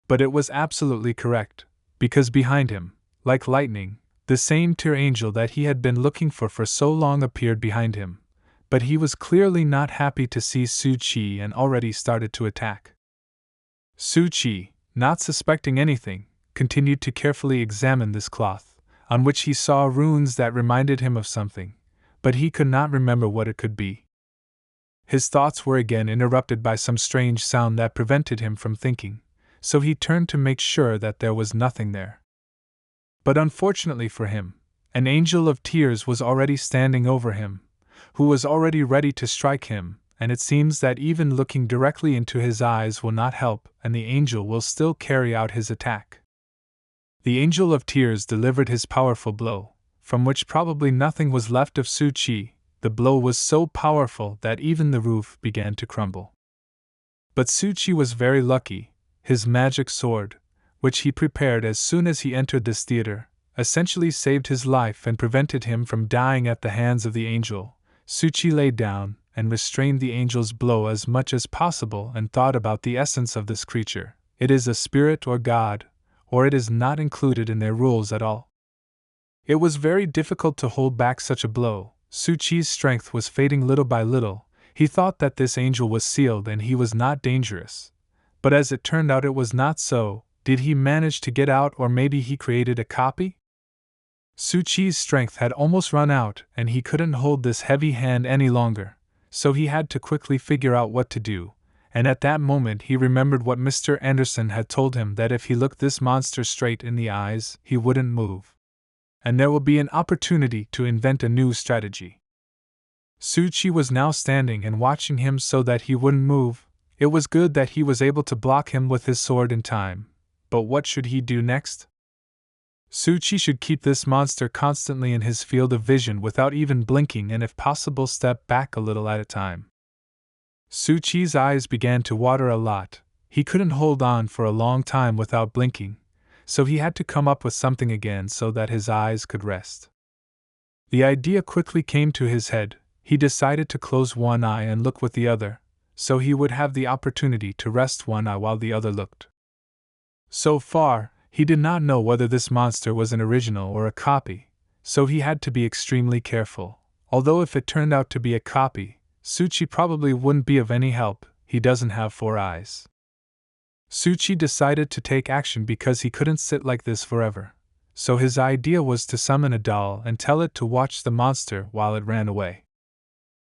But it was absolutely correct, because behind him, like lightning, the same tear angel that he had been looking for so long appeared behind him. But he was clearly not happy to see Suchi and already started to attack. Suchi, not suspecting anything, continued to carefully examine this cloth, on which he saw runes that reminded him of something, but he could not remember what it could be. His thoughts were again interrupted by some strange sound that prevented him from thinking, so he turned to make sure that there was nothing there. But unfortunately for him, an angel of tears was already standing over him, who was already ready to strike him, and it seems that even looking directly into his eyes will not help, and the angel will still carry out his attack. The angel of tears delivered his powerful blow, from which probably nothing was left of Suchi. The blow was so powerful that even the roof began to crumble. But Suchi was very lucky. His magic sword, which he prepared as soon as he entered this theater, essentially saved his life and prevented him from dying at the hands of the angel. Suchi lay down and restrained the angel's blow as much as possible and thought about the essence of this creature. It is a spirit or god, or it is not included in their rules at all. It was very difficult to hold back such a blow. Suchi's strength was fading little by little. He thought that this angel was sealed and he was not dangerous. But as it turned out, it was not so. Did he manage to get out, or maybe he created a copy? Suchi's strength had almost run out and he couldn't hold this heavy hand any longer, so he had to quickly figure out what to do, and at that moment he remembered what Mr. Anderson had told him, that if he looked this monster straight in the eyes, he wouldn't move. And there will be an opportunity to invent a new strategy. Suchi was now standing and watching him so that he wouldn't move. It was good that he was able to block him with his sword in time, but what should he do next? Suchi should keep this monster constantly in his field of vision without even blinking, and if possible step back a little at a time. Suchi's eyes began to water a lot. He couldn't hold on for a long time without blinking, so he had to come up with something again so that his eyes could rest. The idea quickly came to his head. He decided to close one eye and look with the other, so he would have the opportunity to rest one eye while the other looked. So far, he did not know whether this monster was an original or a copy, so he had to be extremely careful. Although if it turned out to be a copy, Suchi probably wouldn't be of any help. He doesn't have 4 eyes. Suchi decided to take action because he couldn't sit like this forever, so his idea was to summon a doll and tell it to watch the monster while it ran away.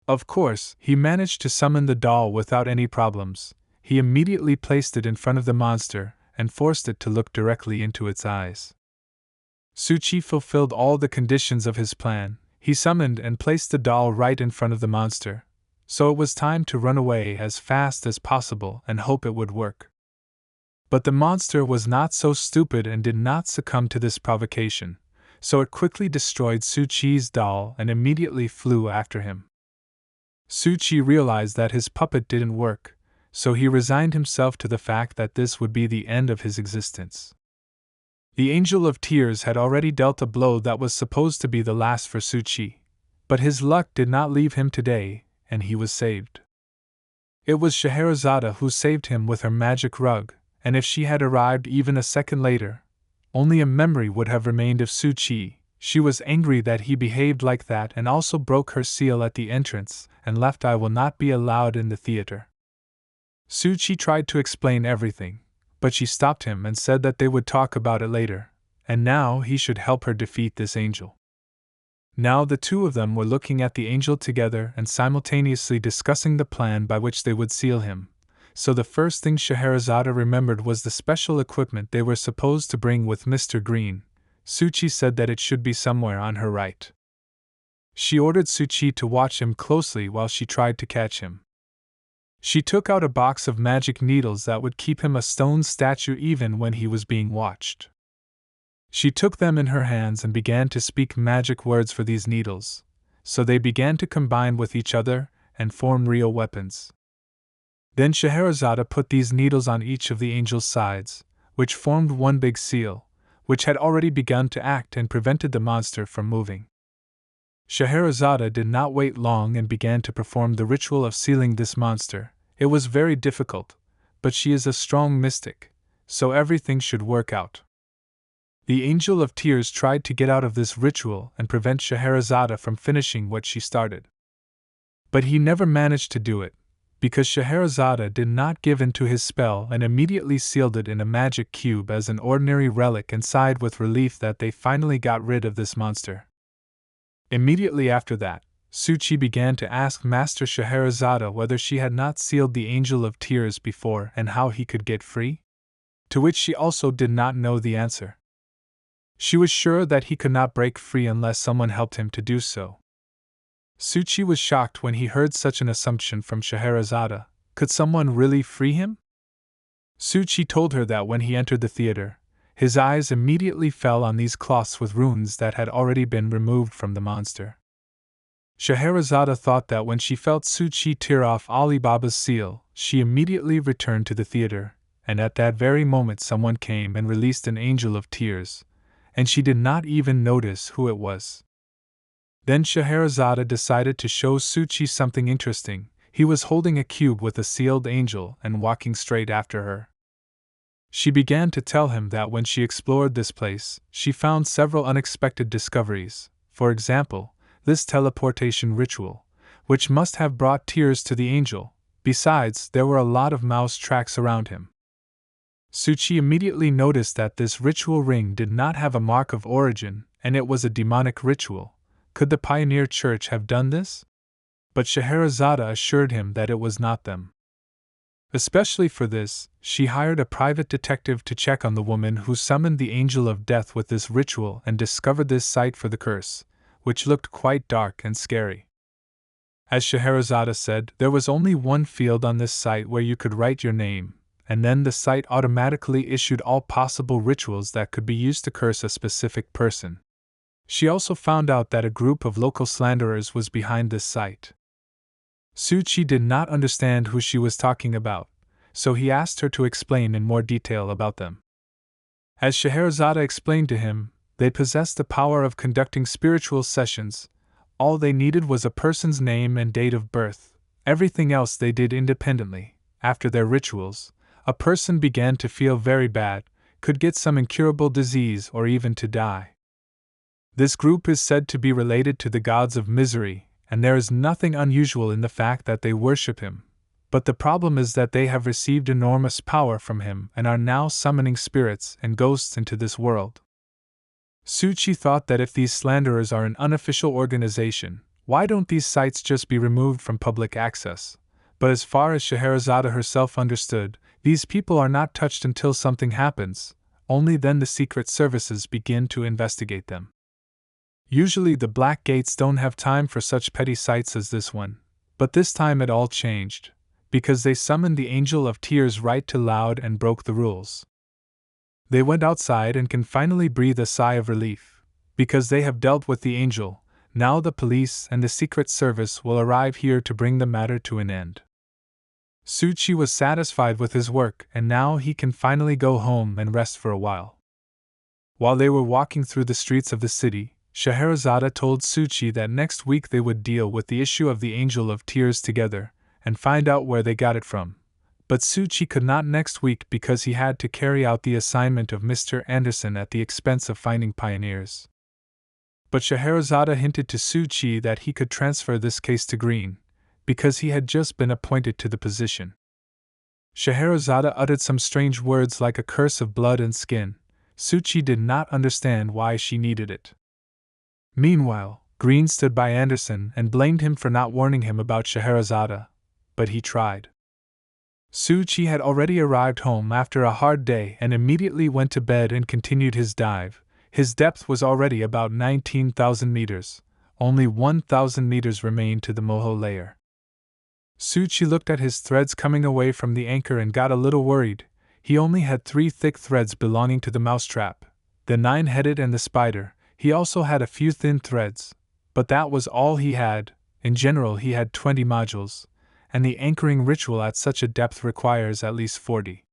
Of course, he managed to summon the doll without any problems. He immediately placed it in front of the monster and forced it to look directly into its eyes. Suchi fulfilled all the conditions of his plan. He summoned and placed the doll right in front of the monster, so it was time to run away as fast as possible and hope it would work. But the monster was not so stupid and did not succumb to this provocation, so it quickly destroyed Suchi's doll and immediately flew after him. Suchi realized that his puppet didn't work, so he resigned himself to the fact that this would be the end of his existence. The Angel of Tears had already dealt a blow that was supposed to be the last for Suchi, but his luck did not leave him today, and he was saved. It was Scheherazade who saved him with her magic rug, and if she had arrived even a second later, only a memory would have remained of Suchi. She was angry that he behaved like that and also broke her seal at the entrance and left "I will not be allowed in the theater." Suchi tried to explain everything, but she stopped him and said that they would talk about it later, and now he should help her defeat this angel. Now the two of them were looking at the angel together and simultaneously discussing the plan by which they would seal him, so the first thing Scheherazade remembered was the special equipment they were supposed to bring with Mr. Green. Suchi said that it should be somewhere on her right. She ordered Suchi to watch him closely while she tried to catch him. She took out a box of magic needles that would keep him a stone statue even when he was being watched. She took them in her hands and began to speak magic words for these needles, so they began to combine with each other and form real weapons. Then Scheherazade put these needles on each of the angel's sides, which formed one big seal, which had already begun to act and prevented the monster from moving. Scheherazade did not wait long and began to perform the ritual of sealing this monster. It was very difficult, but she is a strong mystic, so everything should work out. The Angel of Tears tried to get out of this ritual and prevent Scheherazade from finishing what she started. But he never managed to do it, because Scheherazade did not give in to his spell and immediately sealed it in a magic cube as an ordinary relic and sighed with relief that they finally got rid of this monster. Immediately after that, Suchi began to ask Master Scheherazade whether she had not sealed the Angel of Tears before and how he could get free, to which she also did not know the answer. She was sure that he could not break free unless someone helped him to do so. Suchi was shocked when he heard such an assumption from Scheherazade. Could someone really free him? Suchi told her that when he entered the theater, his eyes immediately fell on these cloths with runes that had already been removed from the monster. Scheherazade thought that when she felt Suchi tear off Ali Baba's seal, she immediately returned to the theater, and at that very moment someone came and released an Angel of Tears, and she did not even notice who it was. Then Scheherazade decided to show Suchi something interesting. He was holding a cube with a sealed angel and walking straight after her. She began to tell him that when she explored this place, she found several unexpected discoveries. For example, this teleportation ritual, which must have brought tears to the angel. Besides, there were a lot of mouse tracks around him. Suchi immediately noticed that this ritual ring did not have a mark of origin, and it was a demonic ritual. Could the Pioneer Church have done this? But Scheherazade assured him that it was not them. Especially for this, she hired a private detective to check on the woman who summoned the Angel of Death with this ritual and discovered this site for the curse, which looked quite dark and scary. As Scheherazade said, there was only one field on this site where you could write your name, and then the site automatically issued all possible rituals that could be used to curse a specific person. She also found out that a group of local slanderers was behind this site. Suchi did not understand who she was talking about, so he asked her to explain in more detail about them. As Scheherazade explained to him, they possessed the power of conducting spiritual sessions. All they needed was a person's name and date of birth. Everything else they did independently. After their rituals, a person began to feel very bad, could get some incurable disease or even to die. This group is said to be related to the gods of misery, and there is nothing unusual in the fact that they worship him. But the problem is that they have received enormous power from him and are now summoning spirits and ghosts into this world. Suchi thought that if these slanderers are an unofficial organization, why don't these sites just be removed from public access? But as far as Scheherazade herself understood, these people are not touched until something happens, only then the secret services begin to investigate them. Usually the Black Gates don't have time for such petty sites as this one, but this time it all changed, because they summoned the Angel of Tears right too loud and broke the rules. They went outside and can finally breathe a sigh of relief, because they have dealt with the angel. Now the police and the Secret Service will arrive here to bring the matter to an end. Suchi was satisfied with his work, and now he can finally go home and rest for a while. While they were walking through the streets of the city, Scheherazade told Suchi that next week they would deal with the issue of the Angel of Tears together, and find out where they got it from. But Suchi could not next week because he had to carry out the assignment of Mr. Anderson at the expense of finding pioneers. But Scheherazade hinted to Suchi that he could transfer this case to Green, because he had just been appointed to the position. Scheherazade uttered some strange words like a curse of blood and skin. Suchi did not understand why she needed it. Meanwhile, Green stood by Anderson and blamed him for not warning him about Scheherazade, but he tried. Suchi had already arrived home after a hard day and immediately went to bed and continued his dive. His depth was already about 19,000 meters. Only 1,000 meters remained to the moho layer. Suchi looked at his threads coming away from the anchor and got a little worried. He only had 3 thick threads belonging to the mousetrap, the 9-headed and the spider. He also had a few thin threads, but that was all he had. In general, he had 20 modules, and the anchoring ritual at such a depth requires at least 40.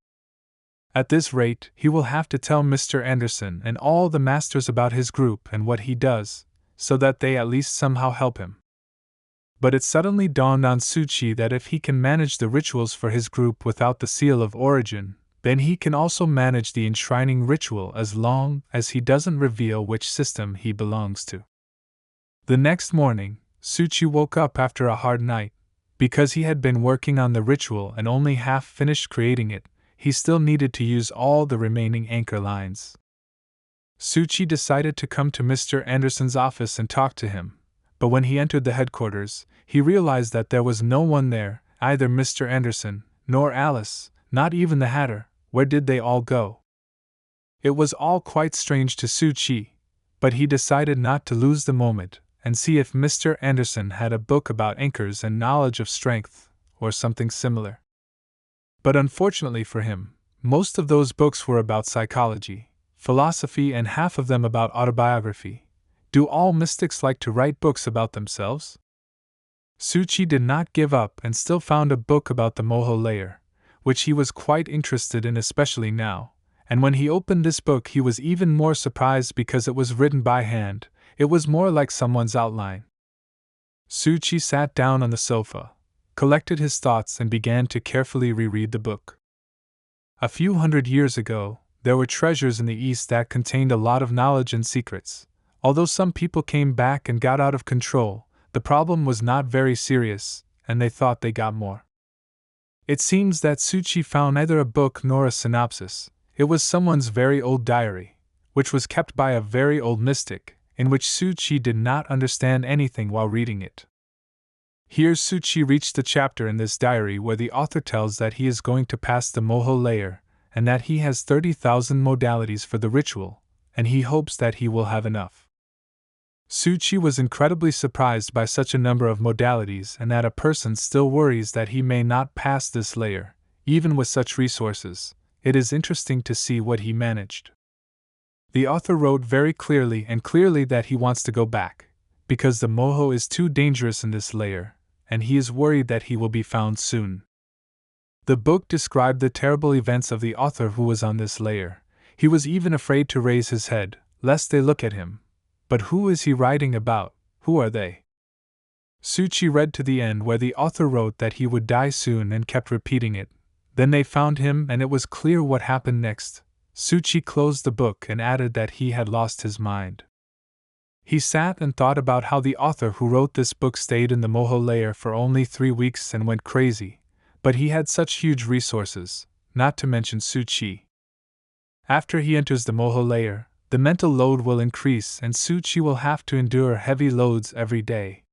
At this rate, he will have to tell Mr. Anderson and all the masters about his group and what he does, so that they at least somehow help him. But it suddenly dawned on Suchi that if he can manage the rituals for his group without the seal of origin, then he can also manage the enshrining ritual as long as he doesn't reveal which system he belongs to. The next morning, Suchi woke up after a hard night. Because he had been working on the ritual and only half finished creating it, he still needed to use all the remaining anchor lines. Suchi decided to come to Mr. Anderson's office and talk to him, but when he entered the headquarters, he realized that there was no one there, either Mr. Anderson, nor Alice, not even the Hatter. Where did they all go? It was all quite strange to Suchi, but he decided not to lose the moment and see if Mr. Anderson had a book about anchors and knowledge of strength, or something similar. But unfortunately for him, most of those books were about psychology, philosophy, and half of them about autobiography. Do all mystics like to write books about themselves? Suchi did not give up and still found a book about the moho layer, which he was quite interested in, especially now, and when he opened this book he was even more surprised because it was written by hand. It was more like someone's outline. Suchi sat down on the sofa, collected his thoughts, and began to carefully reread the book. A few hundred years ago, there were treasures in the East that contained a lot of knowledge and secrets. Although some people came back and got out of control, the problem was not very serious, and they thought they got more. It seems that Suchi found neither a book nor a synopsis. It was someone's very old diary, which was kept by a very old mystic, in which Suchi did not understand anything while reading it. Here Suchi reached the chapter in this diary where the author tells that he is going to pass the Moho layer, and that he has 30,000 modalities for the ritual, and he hopes that he will have enough. Suchi was incredibly surprised by such a number of modalities and that a person still worries that he may not pass this layer, even with such resources. It is interesting to see what he managed. The author wrote very clearly that he wants to go back, because the Moho is too dangerous in this layer, and he is worried that he will be found soon. The book described the terrible events of the author who was on this layer. He was even afraid to raise his head, lest they look at him. But who is he writing about? Who are they? Suchi read to the end where the author wrote that he would die soon and kept repeating it. Then they found him and it was clear what happened next. Suchi closed the book and added that he had lost his mind. He sat and thought about how the author who wrote this book stayed in the Moho layer for only 3 weeks and went crazy, but he had such huge resources, not to mention Suchi. After he enters the Moho layer, the mental load will increase and Suchi will have to endure heavy loads every day.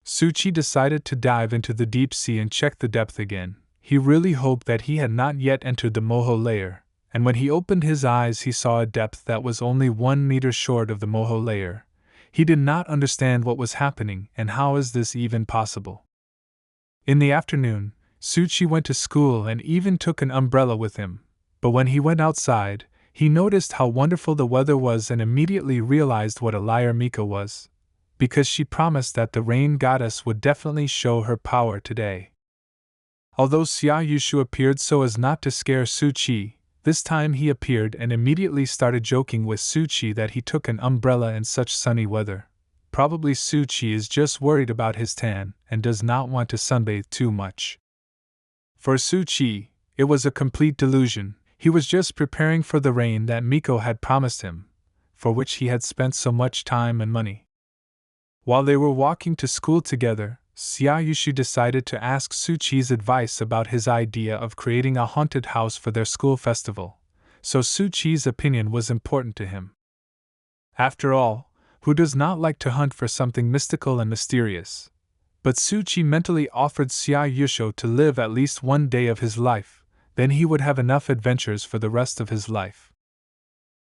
Suchi decided to dive into the deep sea and check the depth again. He really hoped that he had not yet entered the Moho layer, and when he opened his eyes he saw a depth that was only 1 meter short of the Moho layer. He did not understand what was happening and how is this even possible. In the afternoon, Suchi went to school and even took an umbrella with him, but when he went outside, he noticed how wonderful the weather was and immediately realized what a liar Miko was, because she promised that the rain goddess would definitely show her power today. Although Xiaoyushu appeared so as not to scare Suchi, this time he appeared and immediately started joking with Suchi that he took an umbrella in such sunny weather. Probably Suchi is just worried about his tan and does not want to sunbathe too much. For Suchi, it was a complete delusion. He was just preparing for the rain that Miko had promised him, for which he had spent so much time and money. While they were walking to school together, Xiaoyushu decided to ask Suchi's advice about his idea of creating a haunted house for their school festival, so Suchi's opinion was important to him. After all, who does not like to hunt for something mystical and mysterious? But Suchi mentally offered Xiaoyushu to live at least 1 day of his life, then he would have enough adventures for the rest of his life.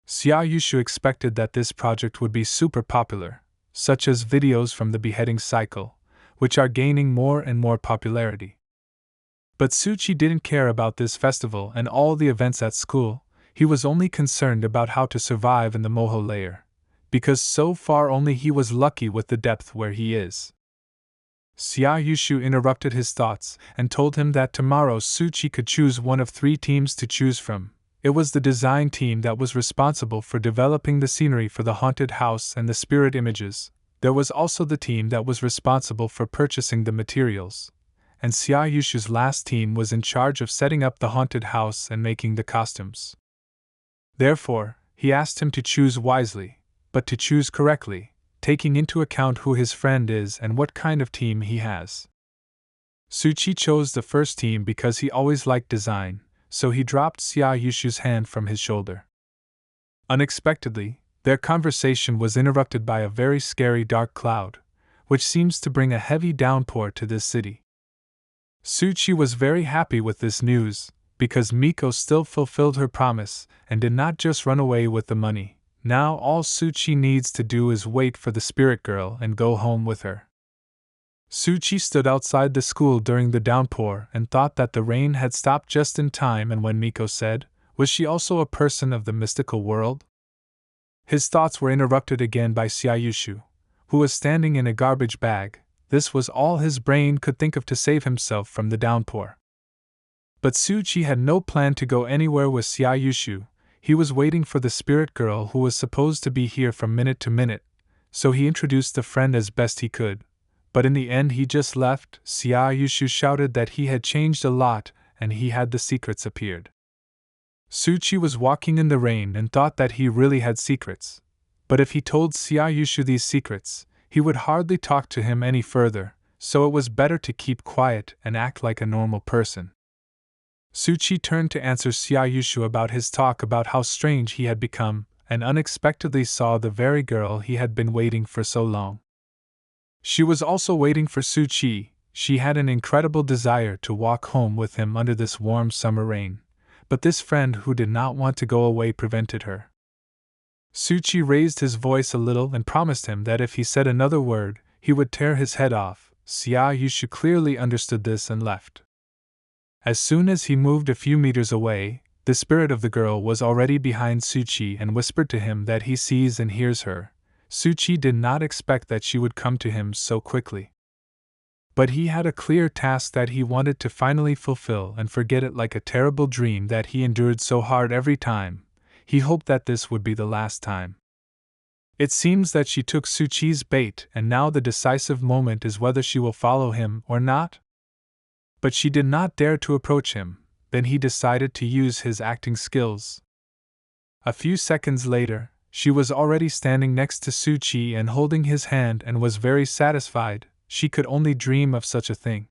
Xiaoyushu expected that this project would be super popular, such as videos from the beheading cycle, which are gaining more and more popularity. But Suchi didn't care about this festival and all the events at school. He was only concerned about how to survive in the Moho layer, because so far only he was lucky with the depth where he is. Xiaoyushu interrupted his thoughts and told him that tomorrow Suchi could choose one of 3 teams to choose from. It was the design team that was responsible for developing the scenery for the haunted house and the spirit images. There was also the team that was responsible for purchasing the materials, and Xiaoyushu's last team was in charge of setting up the haunted house and making the costumes. Therefore, he asked him to choose wisely, but to choose correctly, taking into account who his friend is and what kind of team he has. Suchi chose the first team because he always liked design, so he dropped Xiaoyushu's hand from his shoulder. Unexpectedly, their conversation was interrupted by a very scary dark cloud, which seems to bring a heavy downpour to this city. Suchi was very happy with this news, because Miko still fulfilled her promise and did not just run away with the money. Now all Suchi needs to do is wait for the spirit girl and go home with her. Suchi stood outside the school during the downpour and thought that the rain had stopped just in time, and when Miko said, "Was she also a person of the mystical world?" His thoughts were interrupted again by Xiaoyushu, who was standing in a garbage bag. This was all his brain could think of to save himself from the downpour. But Suchi had no plan to go anywhere with Xiaoyushu. He was waiting for the spirit girl who was supposed to be here from minute to minute, so he introduced the friend as best he could. But in the end he just left. Xiaoyushu shouted that he had changed a lot and he had the secrets appeared. Suchi was walking in the rain and thought that he really had secrets. But if he told Xiaoyushu these secrets, he would hardly talk to him any further, so it was better to keep quiet and act like a normal person. Suchi turned to answer Xiaoyushu about his talk about how strange he had become, and unexpectedly saw the very girl he had been waiting for so long. She was also waiting for Su-Chi. She had an incredible desire to walk home with him under this warm summer rain, but this friend who did not want to go away prevented her. Su-Chi raised his voice a little and promised him that if he said another word, he would tear his head off. Xia Yushu clearly understood this and left. As soon as he moved a few meters away, the spirit of the girl was already behind Su-Chi and whispered to him that he sees and hears her. Su-Chi did not expect that she would come to him so quickly. But he had a clear task that he wanted to finally fulfill and forget it like a terrible dream that he endured so hard every time. He hoped that this would be the last time. It seems that she took Su-Chi's bait, and now the decisive moment is whether she will follow him or not. But she did not dare to approach him. Then he decided to use his acting skills. A few seconds later, she was already standing next to Su-Chi and holding his hand and was very satisfied. She could only dream of such a thing.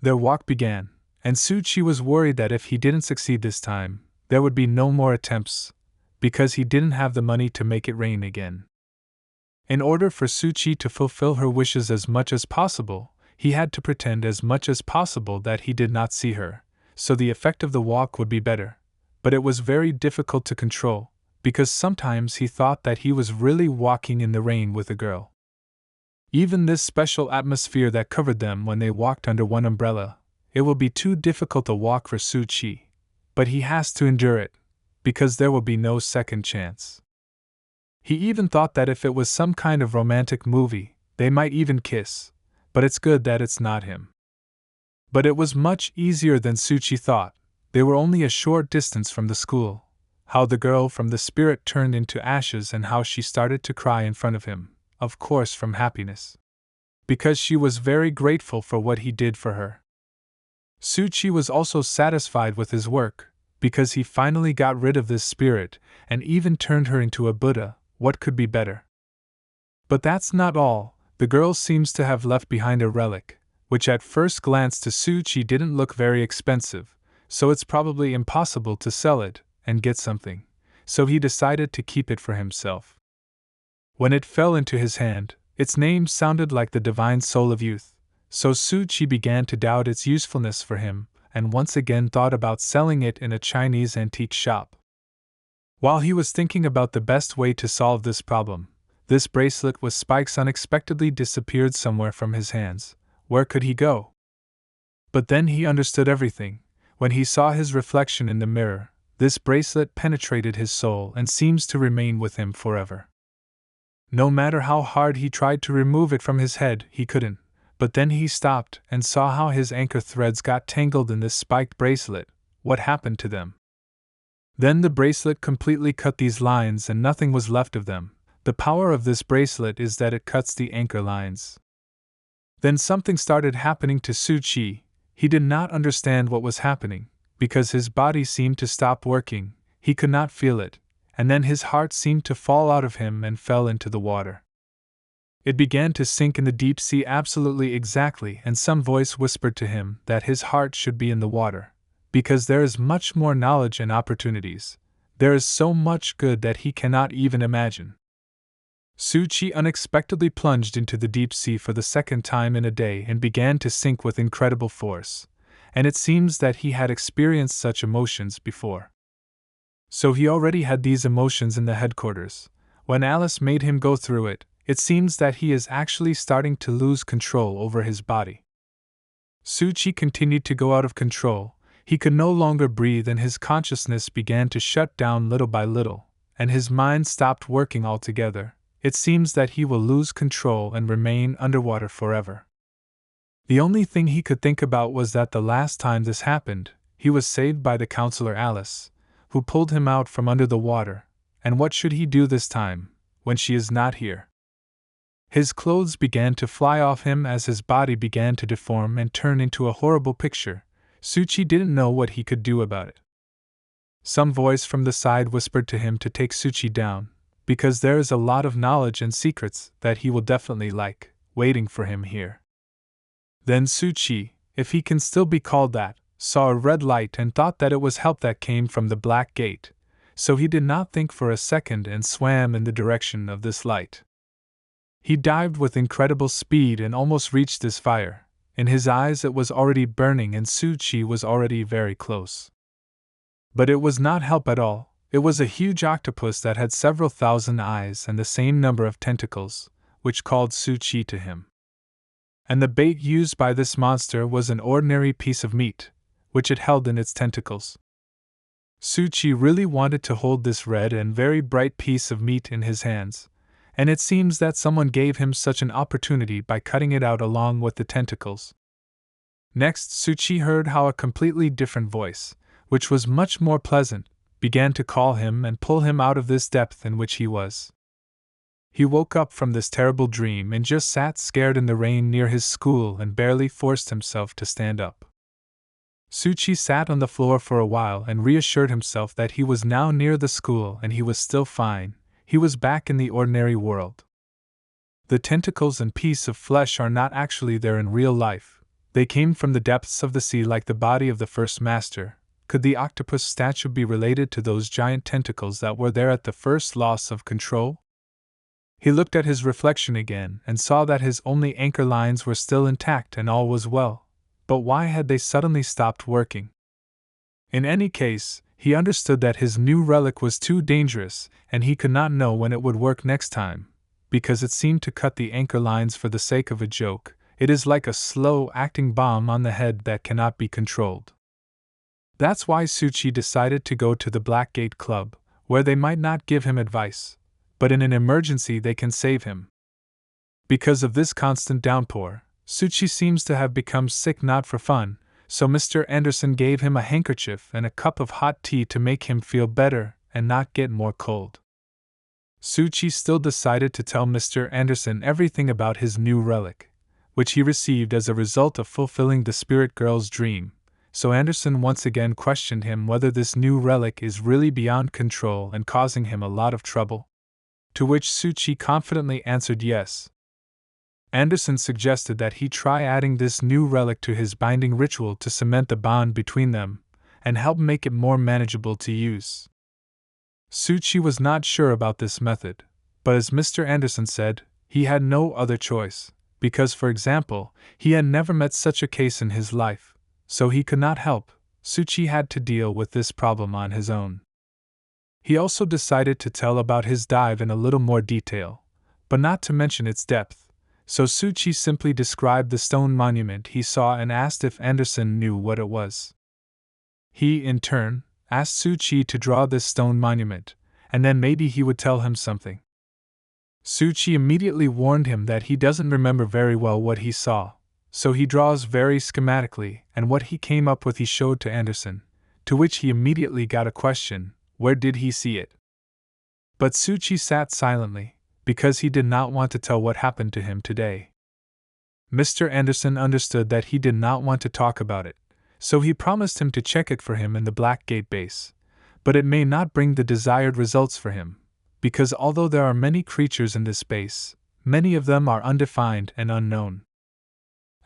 Their walk began, and Su-Chi was worried that if he didn't succeed this time, there would be no more attempts, because he didn't have the money to make it rain again. In order for Su-Chi to fulfill her wishes as much as possible, he had to pretend as much as possible that he did not see her, so the effect of the walk would be better. But it was very difficult to control, because sometimes he thought that he was really walking in the rain with a girl. Even this special atmosphere that covered them when they walked under one umbrella, it will be too difficult a walk for Su-Chi. But he has to endure it, because there will be no second chance. He even thought that if it was some kind of romantic movie, they might even kiss, but it's good that it's not him. But it was much easier than Su-Chi thought. They were only a short distance from the school. How the girl from the spirit turned into ashes and how she started to cry in front of him, of course from happiness. Because she was very grateful for what he did for her. Su-Chi was also satisfied with his work, because he finally got rid of this spirit and even turned her into a Buddha. What could be better? But that's not all. The girl seems to have left behind a relic, which at first glance to Su-Chi didn't look very expensive, so it's probably impossible to sell it and get something, so he decided to keep it for himself. When it fell into his hand, its name sounded like the divine soul of youth, so Su-Chi began to doubt its usefulness for him, and once again thought about selling it in a Chinese antique shop. While he was thinking about the best way to solve this problem, this bracelet with spikes unexpectedly disappeared somewhere from his hands. Where could he go? But then he understood everything. When he saw his reflection in the mirror, this bracelet penetrated his soul and seems to remain with him forever. No matter how hard he tried to remove it from his head, he couldn't. But then he stopped and saw how his anchor threads got tangled in this spiked bracelet. What happened to them? Then the bracelet completely cut these lines and nothing was left of them. The power of this bracelet is that it cuts the anchor lines. Then something started happening to Su-Chi. He did not understand what was happening, because his body seemed to stop working, he could not feel it, and then his heart seemed to fall out of him and fell into the water. It began to sink in the deep sea absolutely exactly, and some voice whispered to him that his heart should be in the water, because there is much more knowledge and opportunities. There is so much good that he cannot even imagine. Su-Chi unexpectedly plunged into the deep sea for the second time in a day and began to sink with incredible force, and it seems that he had experienced such emotions before. So he already had these emotions in the headquarters. When Alice made him go through it, it seems that he is actually starting to lose control over his body. Su-Chi continued to go out of control. He could no longer breathe and his consciousness began to shut down little by little, and his mind stopped working altogether. It seems that he will lose control and remain underwater forever. The only thing he could think about was that the last time this happened, he was saved by the counselor Alice, who pulled him out from under the water, and what should he do this time, when she is not here? His clothes began to fly off him as his body began to deform and turn into a horrible picture. Su-Chi didn't know what he could do about it. Some voice from the side whispered to him to take Su-Chi down, because there is a lot of knowledge and secrets that he will definitely like, waiting for him here. Then Su-Chi, if he can still be called that, saw a red light and thought that it was help that came from the black gate. so he did not think for a second and swam in the direction of this light. He dived with incredible speed and almost reached this fire. In his eyes it was already burning and Suchi was already very close. But it was not help at all. It was a huge octopus that had several thousand eyes and the same number of tentacles, which called Suchi to him. And the bait used by this monster was an ordinary piece of meat, which it held in its tentacles. Suchi really wanted to hold this red and very bright piece of meat in his hands, and it seems that someone gave him such an opportunity by cutting it out along with the tentacles. Next, Suchi heard how a completely different voice, which was much more pleasant, began to call him and pull him out of this depth in which he was. He woke up from this terrible dream and just sat scared in the rain near his school and barely forced himself to stand up. Suchi sat on the floor for a while and reassured himself that he was now near the school and he was still fine. He was back in the ordinary world. The tentacles and piece of flesh are not actually there in real life. They came from the depths of the sea like the body of the first master. Could the octopus statue be related to those giant tentacles that were there at the first loss of control? He looked at his reflection again and saw that his only anchor lines were still intact and all was well. But why had they suddenly stopped working? In any case, he understood that his new relic was too dangerous, and he could not know when it would work next time, because it seemed to cut the anchor lines for the sake of a joke. It is like a slow-acting bomb on the head that cannot be controlled. That's why Suchi decided to go to the Blackgate Club, where they might not give him advice, but in an emergency they can save him. Because of this constant downpour, Suchi seems to have become sick not for fun, so Mr. Anderson gave him a handkerchief and a cup of hot tea to make him feel better and not get more cold. Suchi still decided to tell Mr. Anderson everything about his new relic, which he received as a result of fulfilling the spirit girl's dream, so Anderson once again questioned him whether this new relic is really beyond control and causing him a lot of trouble. To which Suchi confidently answered yes. Anderson suggested that he try adding this new relic to his binding ritual to cement the bond between them, and help make it more manageable to use. Suchi was not sure about this method, but as Mr. Anderson said, he had no other choice, because, for example, he had never met such a case in his life, so he could not help. Suchi had to deal with this problem on his own. He also decided to tell about his dive in a little more detail, but not to mention its depth. So Suchi simply described the stone monument he saw and asked if Anderson knew what it was. He, in turn, asked Suchi to draw this stone monument, and then maybe he would tell him something. Suchi immediately warned him that he doesn't remember very well what he saw, so he draws very schematically, and what he came up with he showed to Anderson, to which he immediately got a question: where did he see it? But Suchi sat silently, because he did not want to tell what happened to him today. Mr. Anderson understood that he did not want to talk about it, so he promised him to check it for him in the Blackgate base, but it may not bring the desired results for him, because although there are many creatures in this base, many of them are undefined and unknown.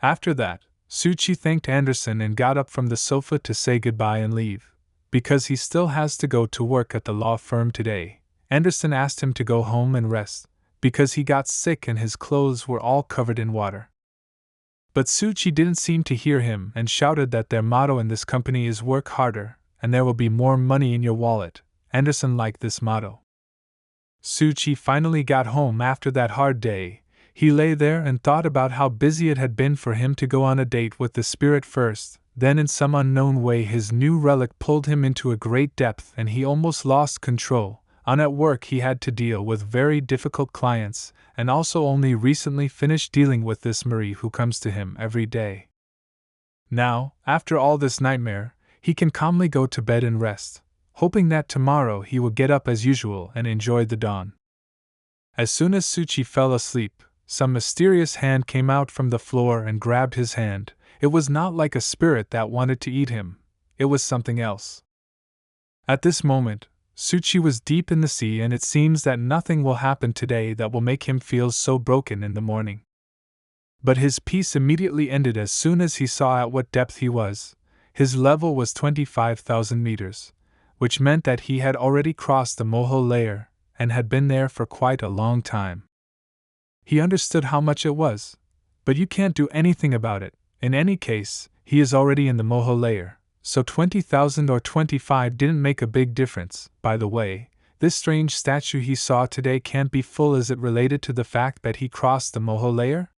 After that, Suchi thanked Anderson and got up from the sofa to say goodbye and leave, because he still has to go to work at the law firm today. Anderson asked him to go home and rest, because he got sick and his clothes were all covered in water. But Suchi didn't seem to hear him and shouted that their motto in this company is work harder, and there will be more money in your wallet. Anderson liked this motto. Suchi finally got home after that hard day. He lay there and thought about how busy it had been for him to go on a date with the spirit first. Then in some unknown way his new relic pulled him into a great depth and he almost lost control. At work he had to deal with very difficult clients, and also only recently finished dealing with this Marie who comes to him every day. Now, after all this nightmare, he can calmly go to bed and rest, hoping that tomorrow he will get up as usual and enjoy the dawn. As soon as Suchi fell asleep, some mysterious hand came out from the floor and grabbed his hand. It was not like a spirit that wanted to eat him, it was something else. At this moment, Suchi was deep in the sea, and it seems that nothing will happen today that will make him feel so broken in the morning. But his peace immediately ended as soon as he saw at what depth he was. His level was 25,000 meters, which meant that he had already crossed the Moho layer and had been there for quite a long time. He understood how much it was, but you can't do anything about it. In any case, he is already in the Moho layer, so 20,000 or 25 didn't make a big difference. By the way, this strange statue he saw today can't be full. Is it related to the fact that he crossed the Moho layer?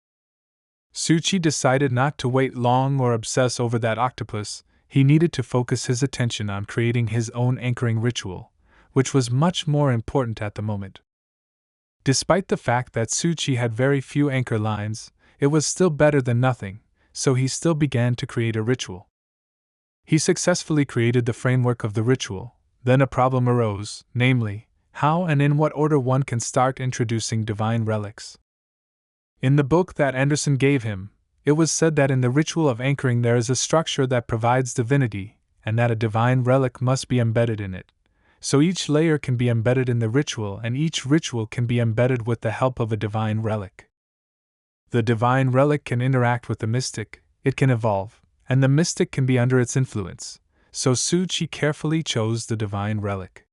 Suchi decided not to wait long or obsess over that octopus. He needed to focus his attention on creating his own anchoring ritual, which was much more important at the moment. Despite the fact that Suchi had very few anchor lines, it was still better than nothing, so he still began to create a ritual. He successfully created the framework of the ritual. Then a problem arose, namely, how and in what order one can start introducing divine relics. In the book that Anderson gave him, it was said that in the ritual of anchoring there is a structure that provides divinity, and that a divine relic must be embedded in it. So each layer can be embedded in the ritual, and each ritual can be embedded with the help of a divine relic. The divine relic can interact with the mystic, it can evolve, and the mystic can be under its influence, so Suchi carefully chose the divine relic.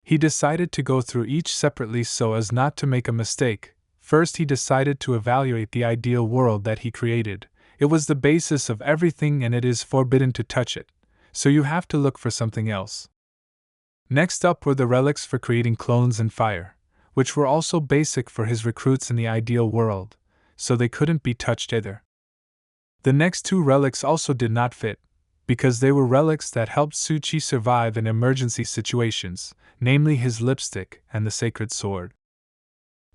He decided to go through each separately so as not to make a mistake. First, he decided to evaluate the ideal world that he created. It was the basis of everything and it is forbidden to touch it, so you have to look for something else. Next up were the relics for creating clones and fire, which were also basic for his recruits in the ideal world, so they couldn't be touched either. The next two relics also did not fit, because they were relics that helped Suchi survive in emergency situations, namely his lipstick and the sacred sword.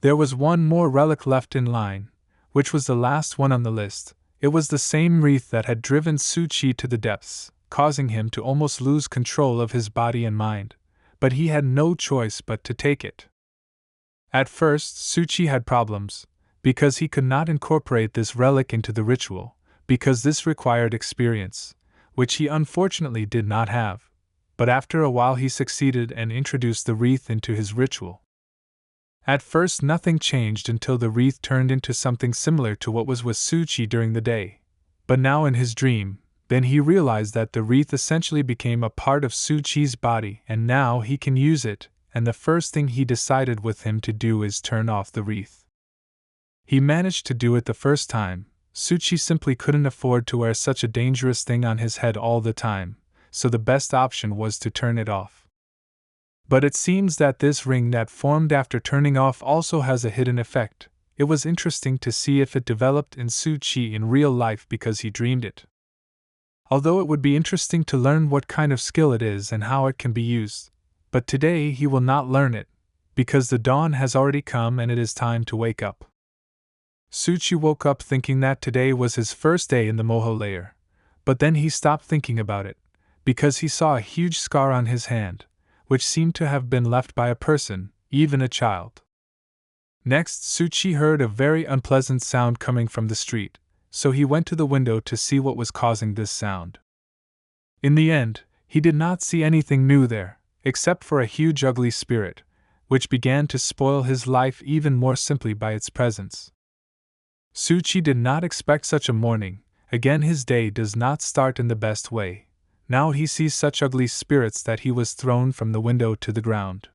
There was one more relic left in line, which was the last one on the list. It was the same wreath that had driven Suchi to the depths, causing him to almost lose control of his body and mind, but he had no choice but to take it. At first, Suchi had problems, because he could not incorporate this relic into the ritual, because this required experience, which he unfortunately did not have, but after a while he succeeded and introduced the wreath into his ritual. At first nothing changed until the wreath turned into something similar to what was with Suchi during the day, but now in his dream, then he realized that the wreath essentially became a part of Suchi's body and now he can use it, and the first thing he decided with him to do is turn off the wreath. He managed to do it the first time. Suchi simply couldn't afford to wear such a dangerous thing on his head all the time, so the best option was to turn it off. But it seems that this ring that formed after turning off also has a hidden effect. It was interesting to see if it developed in Suchi in real life because he dreamed it. Although it would be interesting to learn what kind of skill it is and how it can be used, but today he will not learn it, because the dawn has already come and it is time to wake up. Suchi woke up thinking that today was his first day in the Moho layer, but then he stopped thinking about it, because he saw a huge scar on his hand, which seemed to have been left by a person, even a child. Next, Suchi heard a very unpleasant sound coming from the street, so he went to the window to see what was causing this sound. In the end, he did not see anything new there, except for a huge ugly spirit, which began to spoil his life even more simply by its presence. Suchi did not expect such a morning. Again, his day does not start in the best way. Now he sees such ugly spirits that he was thrown from the window to the ground.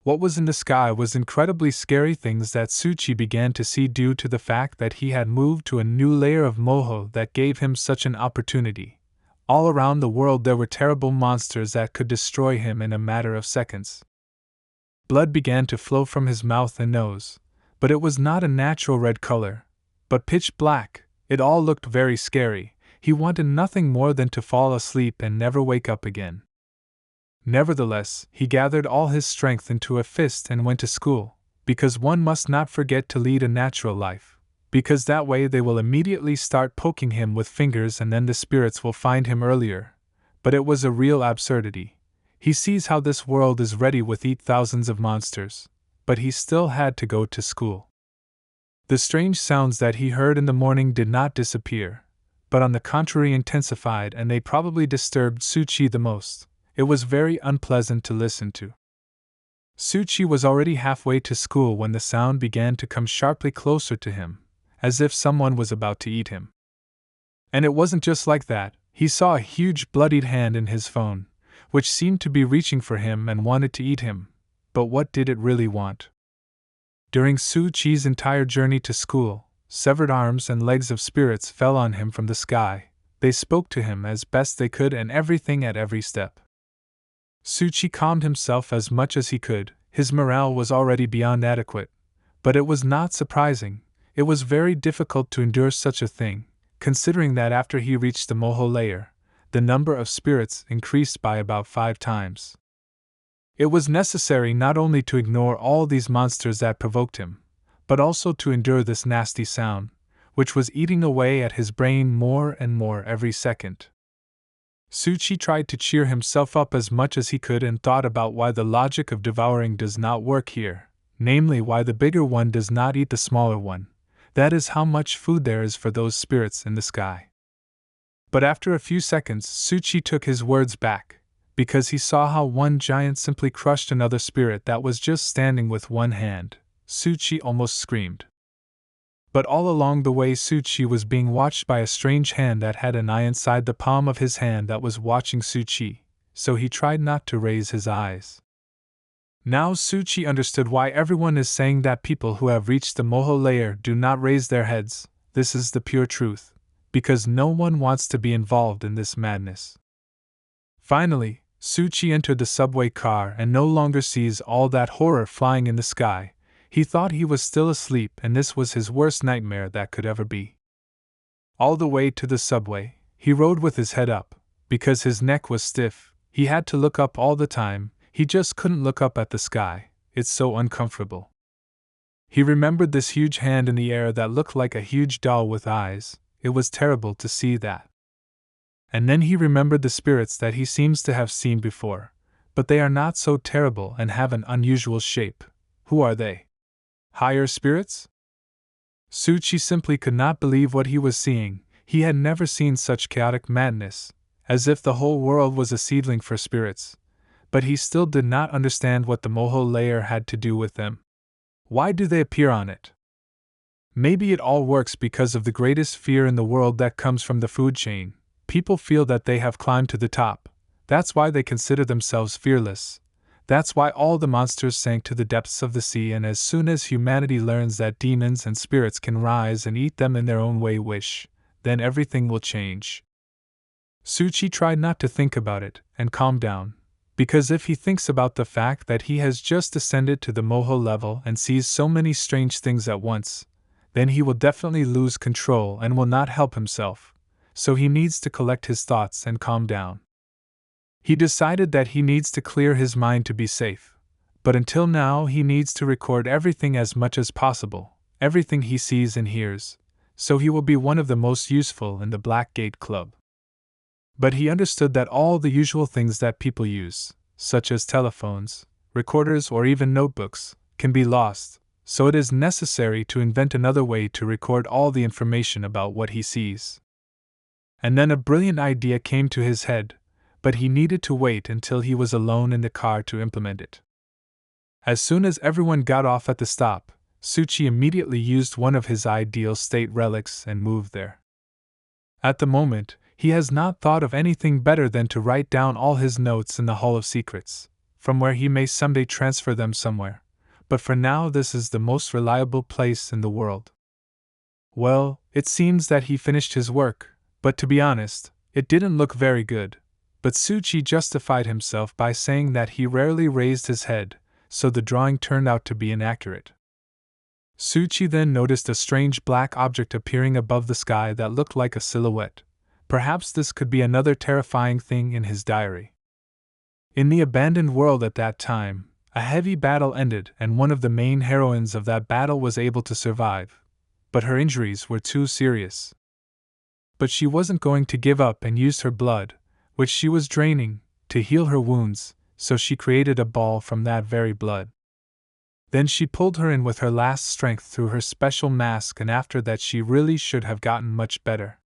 What was in the sky was incredibly scary things that Suchi began to see due to the fact that he had moved to a new layer of Moho that gave him such an opportunity. All around the world there were terrible monsters that could destroy him in a matter of seconds. Blood began to flow from his mouth and nose, but it was not a natural red color, but pitch black. It all looked very scary. He wanted nothing more than to fall asleep and never wake up again. Nevertheless, he gathered all his strength into a fist and went to school, because one must not forget to lead a natural life, because that way they will immediately start poking him with fingers and then the spirits will find him earlier. But it was a real absurdity. He sees how this world is ready with thousands of monsters, but he still had to go to school. The strange sounds that he heard in the morning did not disappear, but on the contrary intensified, and they probably disturbed Suchi the most. It was very unpleasant to listen to. Suchi was already halfway to school when the sound began to come sharply closer to him, as if someone was about to eat him. And it wasn't just like that. He saw a huge bloodied hand in his phone, which seemed to be reaching for him and wanted to eat him. But what did it really want? During Su Chi's entire journey to school, severed arms and legs of spirits fell on him from the sky. They spoke to him as best they could and everything at every step. Su Chi calmed himself as much as he could. His morale was already beyond adequate. But it was not surprising. It was very difficult to endure such a thing, considering that after he reached the Moho layer, the number of spirits increased by about 5 times. It was necessary not only to ignore all these monsters that provoked him, but also to endure this nasty sound, which was eating away at his brain more and more every second. Su Chi tried to cheer himself up as much as he could and thought about why the logic of devouring does not work here, namely why the bigger one does not eat the smaller one. That is how much food there is for those spirits in the sky. But after a few seconds, Su Chi took his words back, because he saw how one giant simply crushed another spirit that was just standing with one hand. Su Chi almost screamed. But all along the way Su Chi was being watched by a strange hand that had an eye inside the palm of his hand that was watching Su Chi, so he tried not to raise his eyes. Now Su Chi understood why everyone is saying that people who have reached the Moho layer do not raise their heads. This is the pure truth, because no one wants to be involved in this madness. Finally, Su Chi entered the subway car and no longer sees all that horror flying in the sky. He thought he was still asleep and this was his worst nightmare that could ever be. All the way to the subway, he rode with his head up. Because his neck was stiff, he had to look up all the time. He just couldn't look up at the sky, it's so uncomfortable. He remembered this huge hand in the air that looked like a huge doll with eyes. It was terrible to see that. And then he remembered the spirits that he seems to have seen before, but they are not so terrible and have an unusual shape. Who are they? Higher spirits? Su Chi simply could not believe what he was seeing. He had never seen such chaotic madness, as if the whole world was a seedling for spirits. But he still did not understand what the Moho layer had to do with them. Why do they appear on it? Maybe it all works because of the greatest fear in the world that comes from the food chain. People feel that they have climbed to the top. That's why they consider themselves fearless. That's why all the monsters sank to the depths of the sea, and as soon as humanity learns that demons and spirits can rise and eat them in their own way then everything will change. Su Chi tried not to think about it and calm down. Because if he thinks about the fact that he has just ascended to the Moho level and sees so many strange things at once, then he will definitely lose control and will not help himself, so he needs to collect his thoughts and calm down. He decided that he needs to clear his mind to be safe, but until now he needs to record everything as much as possible, everything he sees and hears, so he will be one of the most useful in the Black Gate Club. But he understood that all the usual things that people use, such as telephones, recorders or even notebooks, can be lost, so it is necessary to invent another way to record all the information about what he sees. And then a brilliant idea came to his head, but he needed to wait until he was alone in the car to implement it. As soon as everyone got off at the stop, Su Chi immediately used one of his ideal state relics and moved there. At the moment, he has not thought of anything better than to write down all his notes in the Hall of Secrets, from where he may someday transfer them somewhere, but for now this is the most reliable place in the world. Well, it seems that he finished his work, but to be honest, it didn't look very good. But Su Chi justified himself by saying that he rarely raised his head, so the drawing turned out to be inaccurate. Su Chi then noticed a strange black object appearing above the sky that looked like a silhouette. Perhaps this could be another terrifying thing in his diary. In the abandoned world at that time, a heavy battle ended and one of the main heroines of that battle was able to survive, but her injuries were too serious. But she wasn't going to give up and used her blood, which she was draining, to heal her wounds, so she created a ball from that very blood. Then she pulled her in with her last strength through her special mask, and after that she really should have gotten much better.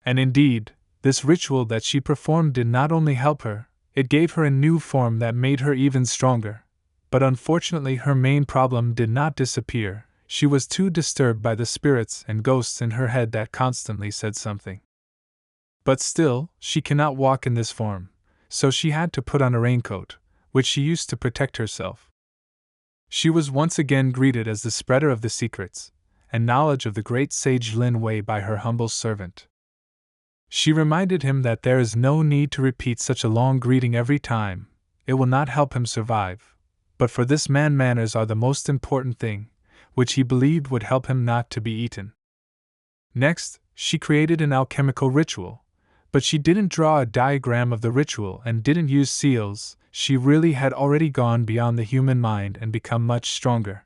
And indeed, this ritual that she performed did not only help her, it gave her a new form that made her even stronger. But unfortunately her main problem did not disappear. She was too disturbed by the spirits and ghosts in her head that constantly said something. But still, she cannot walk in this form. so she had to put on a raincoat, which she used to protect herself. She was once again greeted as the spreader of the secrets and knowledge of the great sage Lin Wei by her humble servant. She reminded him that there is no need to repeat such a long greeting every time, it will not help him survive, but for this man manners are the most important thing, which he believed would help him not to be eaten. Next, she created an alchemical ritual, but she didn't draw a diagram of the ritual and didn't use seals. She really had already gone beyond the human mind and become much stronger.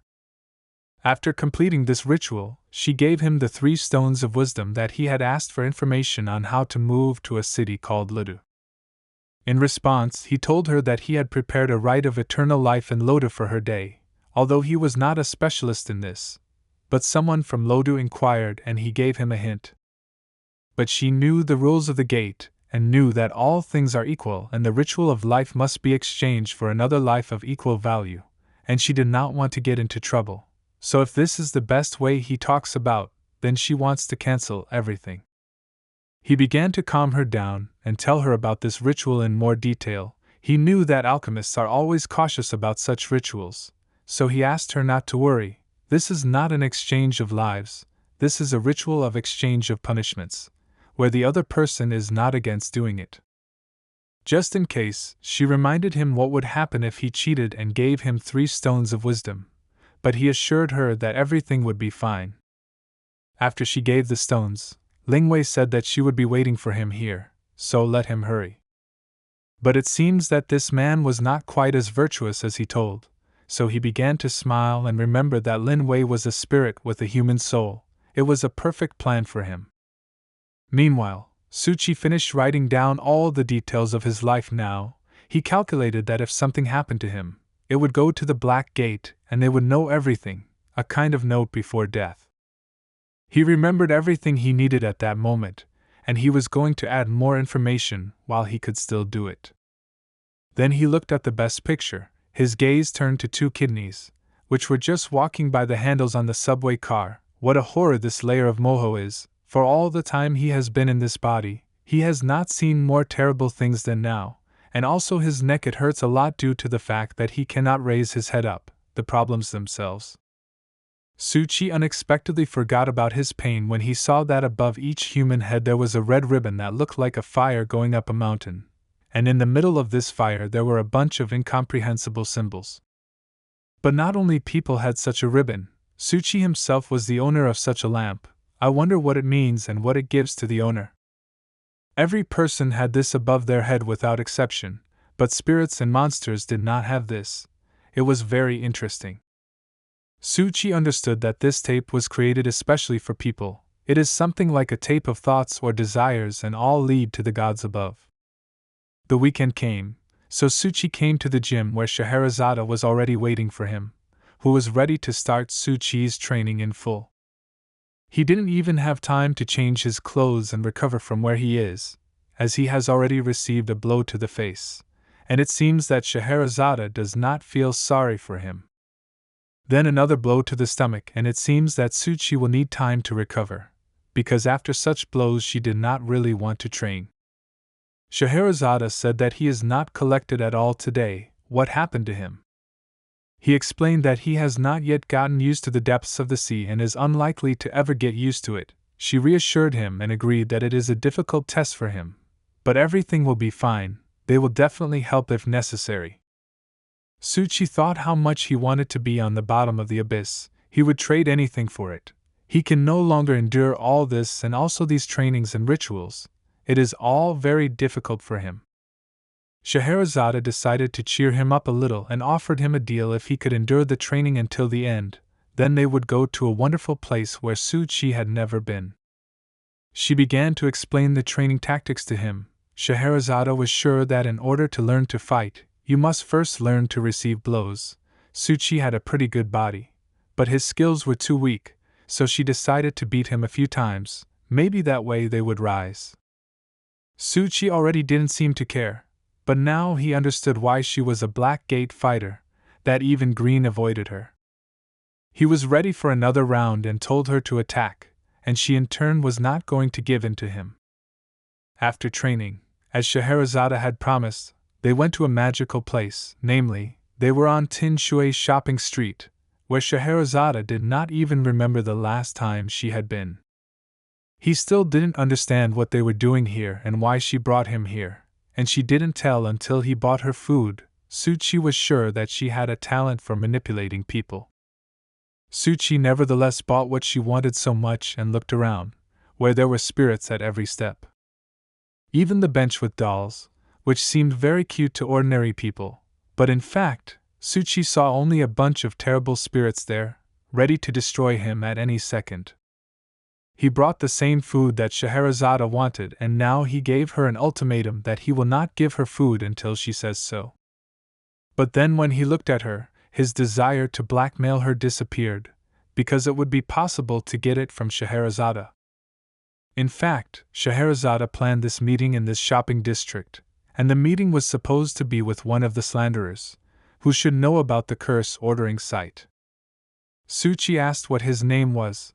After completing this ritual, she gave him the 3 stones of wisdom that he had asked for information on how to move to a city called Lodu. In response, he told her that he had prepared a rite of eternal life in Lodu for her day, although he was not a specialist in this. But someone from Lodu inquired and he gave him a hint. But she knew the rules of the gate, and knew that all things are equal and the ritual of life must be exchanged for another life of equal value, and she did not want to get into trouble. So if this is the best way he talks about, then she wants to cancel everything. He began to calm her down and tell her about this ritual in more detail. He knew that alchemists are always cautious about such rituals, so he asked her not to worry. This is not an exchange of lives, this is a ritual of exchange of punishments, where the other person is not against doing it. Just in case, she reminded him what would happen if he cheated and gave him 3 stones of wisdom, but he assured her that everything would be fine. After she gave the stones, Ling Wei said that she would be waiting for him here, so let him hurry. But it seems that this man was not quite as virtuous as he told, so he began to smile and remember that Lin Wei was a spirit with a human soul. It was a perfect plan for him. Meanwhile, Suchi finished writing down all the details of his life now. He calculated that if something happened to him, it would go to the Black Gate and they would know everything, a kind of note before death. He remembered everything he needed at that moment, and he was going to add more information while he could still do it. Then he looked at the best picture. His gaze turned to 2 kidneys, which were just walking by the handles on the subway car. What a horror this layer of moho is! For all the time he has been in this body, he has not seen more terrible things than now, and also his neck it hurts a lot due to the fact that he cannot raise his head up, the problems themselves. Suchi unexpectedly forgot about his pain when he saw that above each human head there was a red ribbon that looked like a fire going up a mountain, and in the middle of this fire there were a bunch of incomprehensible symbols. But not only people had such a ribbon, Suchi himself was the owner of such a lamp. I wonder what it means and what it gives to the owner. Every person had this above their head without exception, but spirits and monsters did not have this. It was very interesting. Suchi understood that this tape was created especially for people. It is something like a tape of thoughts or desires and all lead to the gods above. The weekend came, so Suchi came to the gym where Scheherazade was already waiting for him, who was ready to start Suchi's training in full. He didn't even have time to change his clothes and recover from where he is, as he has already received a blow to the face, and it seems that Scheherazade does not feel sorry for him. Then another blow to the stomach, and it seems that Suchi will need time to recover, because after such blows she did not really want to train. Scheherazade said that he is not collected at all today. What happened to him? He explained that he has not yet gotten used to the depths of the sea and is unlikely to ever get used to it. She reassured him and agreed that it is a difficult test for him, but everything will be fine. They will definitely help if necessary. Suchi thought how much he wanted to be on the bottom of the abyss. He would trade anything for it. He can no longer endure all this and also these trainings and rituals. It is all very difficult for him. Scheherazade decided to cheer him up a little and offered him a deal if he could endure the training until the end. Then they would go to a wonderful place where Suchi had never been. She began to explain the training tactics to him. Scheherazade was sure that in order to learn to fight, you must first learn to receive blows. Suchi had a pretty good body, but his skills were too weak, so she decided to beat him a few times. Maybe that way they would rise. Suchi already didn't seem to care, but now he understood why she was a Black Gate fighter, that even Green avoided her. He was ready for another round and told her to attack, and she in turn was not going to give in to him. After training, As Scheherazade had promised, they went to a magical place, namely, they were on Tin Shui's shopping street, where Scheherazade did not even remember the last time she had been. He still didn't understand what they were doing here and why she brought him here, and she didn't tell until he bought her food. Suchi was sure that she had a talent for manipulating people. Suchi nevertheless bought what she wanted so much and looked around, where there were spirits at every step. Even the bench with dolls, which seemed very cute to ordinary people, but in fact, Suchi saw only a bunch of terrible spirits there, ready to destroy him at any second. He brought the same food that Scheherazade wanted, and now he gave her an ultimatum that he will not give her food until she says so. But then when he looked at her, his desire to blackmail her disappeared, because it would be possible to get it from Scheherazade. In fact, Scheherazade planned this meeting in this shopping district, and the meeting was supposed to be with one of the slanderers, who should know about the curse ordering site. Suchi asked what his name was,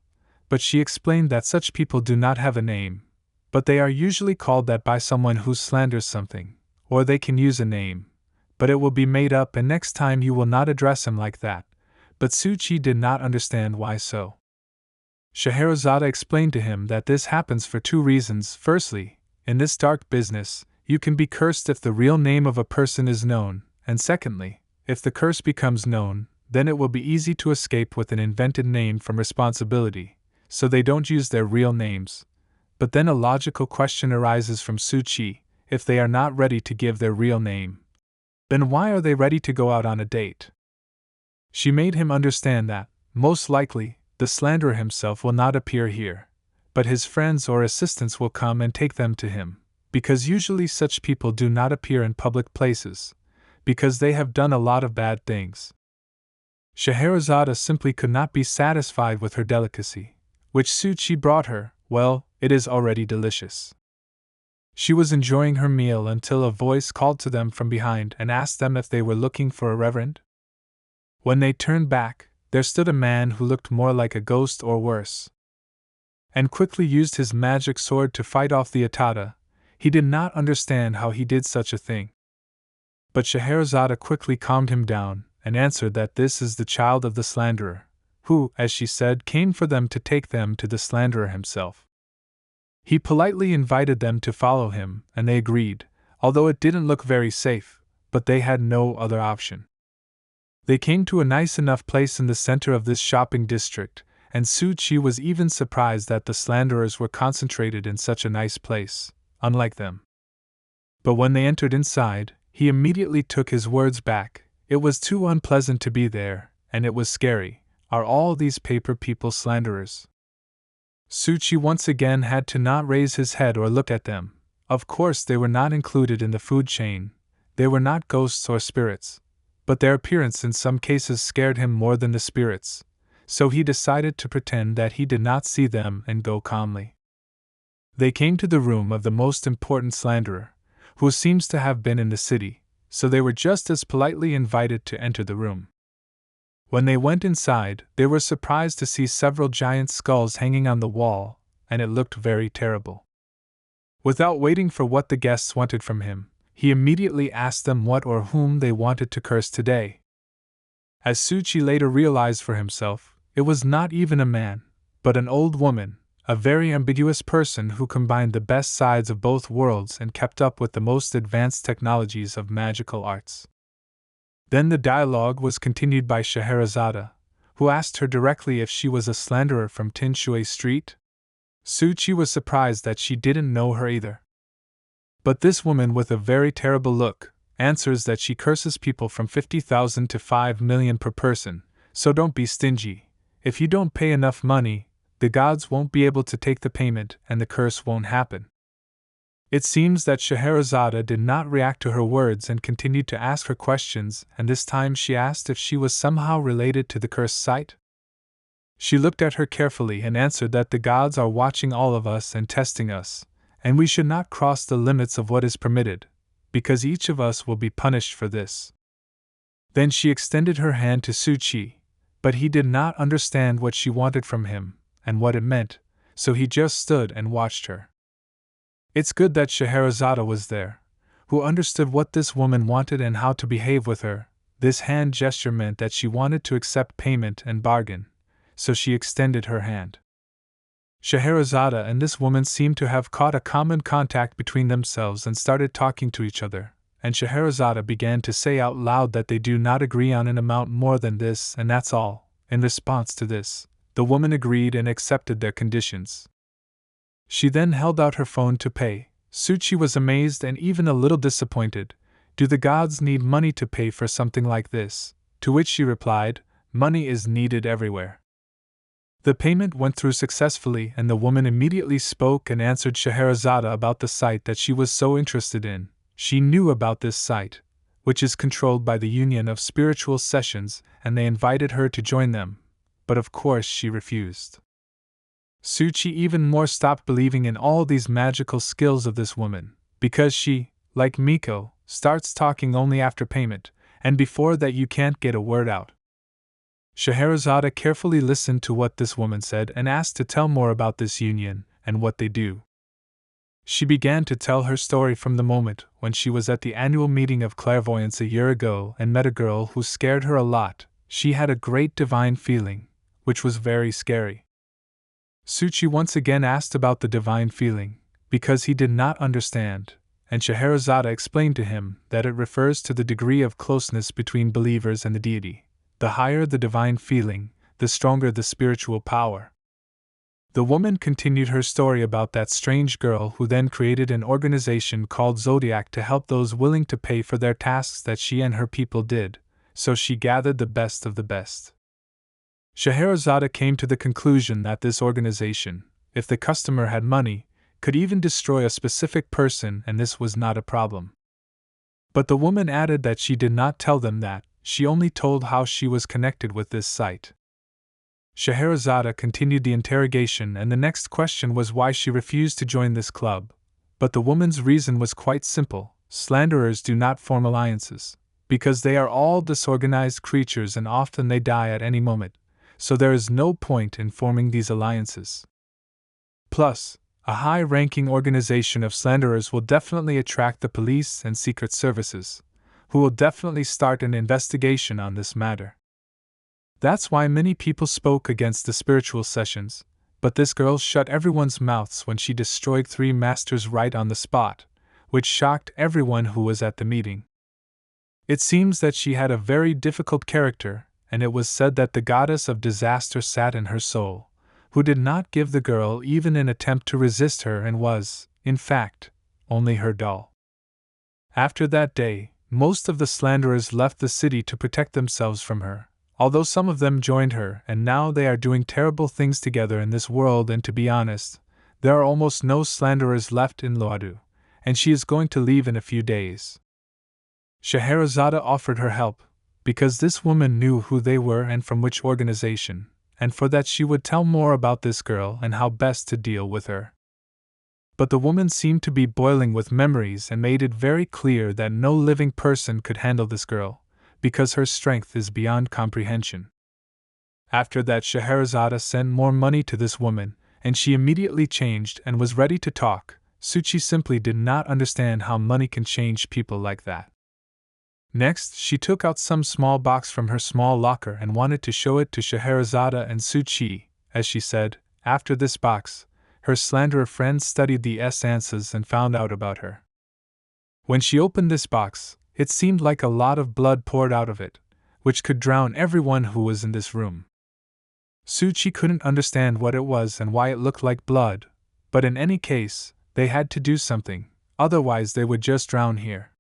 but she explained that such people do not have a name, but they are usually called that by someone who slanders something, or they can use a name, but it will be made up and next time you will not address him like that, but Suchi did not understand why so. Scheherazade explained to him that this happens for two reasons. Firstly, in this dark business, you can be cursed if the real name of a person is known, and secondly, if the curse becomes known, then it will be easy to escape with an invented name from responsibility, so they don't use their real names. But then a logical question arises from Suchi: if they are not ready to give their real name, then why are they ready to go out on a date? She made him understand that, most likely, the slanderer himself will not appear here, but his friends or assistants will come and take them to him, because usually such people do not appear in public places, because they have done a lot of bad things. Scheherazade simply could not be satisfied with her delicacy, which Suchi brought her. Well, it is already delicious. She was enjoying her meal until a voice called to them from behind and asked them if they were looking for a reverend. When they turned back, there stood a man who looked more like a ghost or worse, and quickly used his magic sword to fight off the Atada. He did not understand how he did such a thing. But Scheherazade quickly calmed him down, and answered that this is the child of the slanderer, who, as she said, came for them to take them to the slanderer himself. He politely invited them to follow him, and they agreed, although it didn't look very safe, but they had no other option. They came to a nice enough place in the center of this shopping district, and Suchi was even surprised that the slanderers were concentrated in such a nice place, unlike them. But when they entered inside, he immediately took his words back. It was too unpleasant to be there, and it was scary. Are all these paper people slanderers? Suchi once again had to not raise his head or look at them. Of course they were not included in the food chain, they were not ghosts or spirits, but their appearance in some cases scared him more than the spirits, so he decided to pretend that he did not see them and go calmly. They came to the room of the most important slanderer, who seems to have been in the city, so they were just as politely invited to enter the room. When they went inside, they were surprised to see several giant skulls hanging on the wall, and it looked very terrible. Without waiting for what the guests wanted from him, he immediately asked them what or whom they wanted to curse today. As Suchi later realized for himself, it was not even a man, but an old woman, a very ambiguous person who combined the best sides of both worlds and kept up with the most advanced technologies of magical arts. Then the dialogue was continued by Scheherazade, who asked her directly if she was a slanderer from Tin Shui Street. Suchi was surprised that she didn't know her either. But this woman with a very terrible look answers that she curses people from 50,000 to 5 million per person, so don't be stingy. If you don't pay enough money, the gods won't be able to take the payment and the curse won't happen. It seems that Scheherazade did not react to her words and continued to ask her questions, and this time she asked if she was somehow related to the cursed site. She looked at her carefully and answered that the gods are watching all of us and testing us, and we should not cross the limits of what is permitted, because each of us will be punished for this. Then she extended her hand to Suchi, but he did not understand what she wanted from him, and what it meant, so he just stood and watched her. It's good that Scheherazade was there, who understood what this woman wanted and how to behave with her. This hand gesture meant that she wanted to accept payment and bargain, so she extended her hand. Scheherazade and this woman seemed to have caught a common contact between themselves and started talking to each other, and Scheherazade began to say out loud that they do not agree on an amount more than this, and that's all. In response to this, the woman agreed and accepted their conditions. She then held out her phone to pay. Suchi was amazed and even a little disappointed. Do the gods need money to pay for something like this? To which she replied, money is needed everywhere. The payment went through successfully, and the woman immediately spoke and answered Scheherazade about the site that she was so interested in. She knew about this site, which is controlled by the Union of Spiritual Sessions, and they invited her to join them, but of course she refused. Suchi even more stopped believing in all these magical skills of this woman, because she, like Miko, starts talking only after payment, and before that you can't get a word out. Scheherazade carefully listened to what this woman said and asked to tell more about this union and what they do. She began to tell her story from the moment when she was at the annual meeting of clairvoyance a year ago and met a girl who scared her a lot. She had a great divine feeling, which was very scary. Suchi once again asked about the divine feeling, because he did not understand, and Scheherazade explained to him that it refers to the degree of closeness between believers and the deity. The higher the divine feeling, the stronger the spiritual power. The woman continued her story about that strange girl who then created an organization called Zodiac to help those willing to pay for their tasks that she and her people did, so she gathered the best of the best. Scheherazade came to the conclusion that this organization, if the customer had money, could even destroy a specific person, and this was not a problem. But the woman added that she did not tell them that, she only told how she was connected with this site. Scheherazade continued the interrogation, and the next question was why she refused to join this club. But the woman's reason was quite simple: slanderers do not form alliances, because they are all disorganized creatures and often they die at any moment, so there is no point in forming these alliances. Plus, a high-ranking organization of slanderers will definitely attract the police and secret services, who will definitely start an investigation on this matter. That's why many people spoke against the spiritual sessions, but this girl shut everyone's mouths when she destroyed 3 masters right on the spot, which shocked everyone who was at the meeting. It seems that she had a very difficult character, and it was said that the goddess of disaster sat in her soul, who did not give the girl even an attempt to resist her and was, in fact, only her doll. After that day, most of the slanderers left the city to protect themselves from her, although some of them joined her, and now they are doing terrible things together in this world, and to be honest, there are almost no slanderers left in Loadu, and she is going to leave in a few days. Scheherazade offered her help, because this woman knew who they were and from which organization, and for that she would tell more about this girl and how best to deal with her. But the woman seemed to be boiling with memories and made it very clear that no living person could handle this girl, because her strength is beyond comprehension. After that, Scheherazade sent more money to this woman, and she immediately changed and was ready to talk. Suchi simply did not understand how money can change people like that. Next, she took out some small box from her small locker and wanted to show it to Scheherazade and Suchi. As she said, after this box, her slanderer friends studied the essences and found out about her. When she opened this box, it seemed like a lot of blood poured out of it, which could drown everyone who was in this room. Suchi couldn't understand what it was and why it looked like blood, but in any case, they had to do something, otherwise they would just drown here.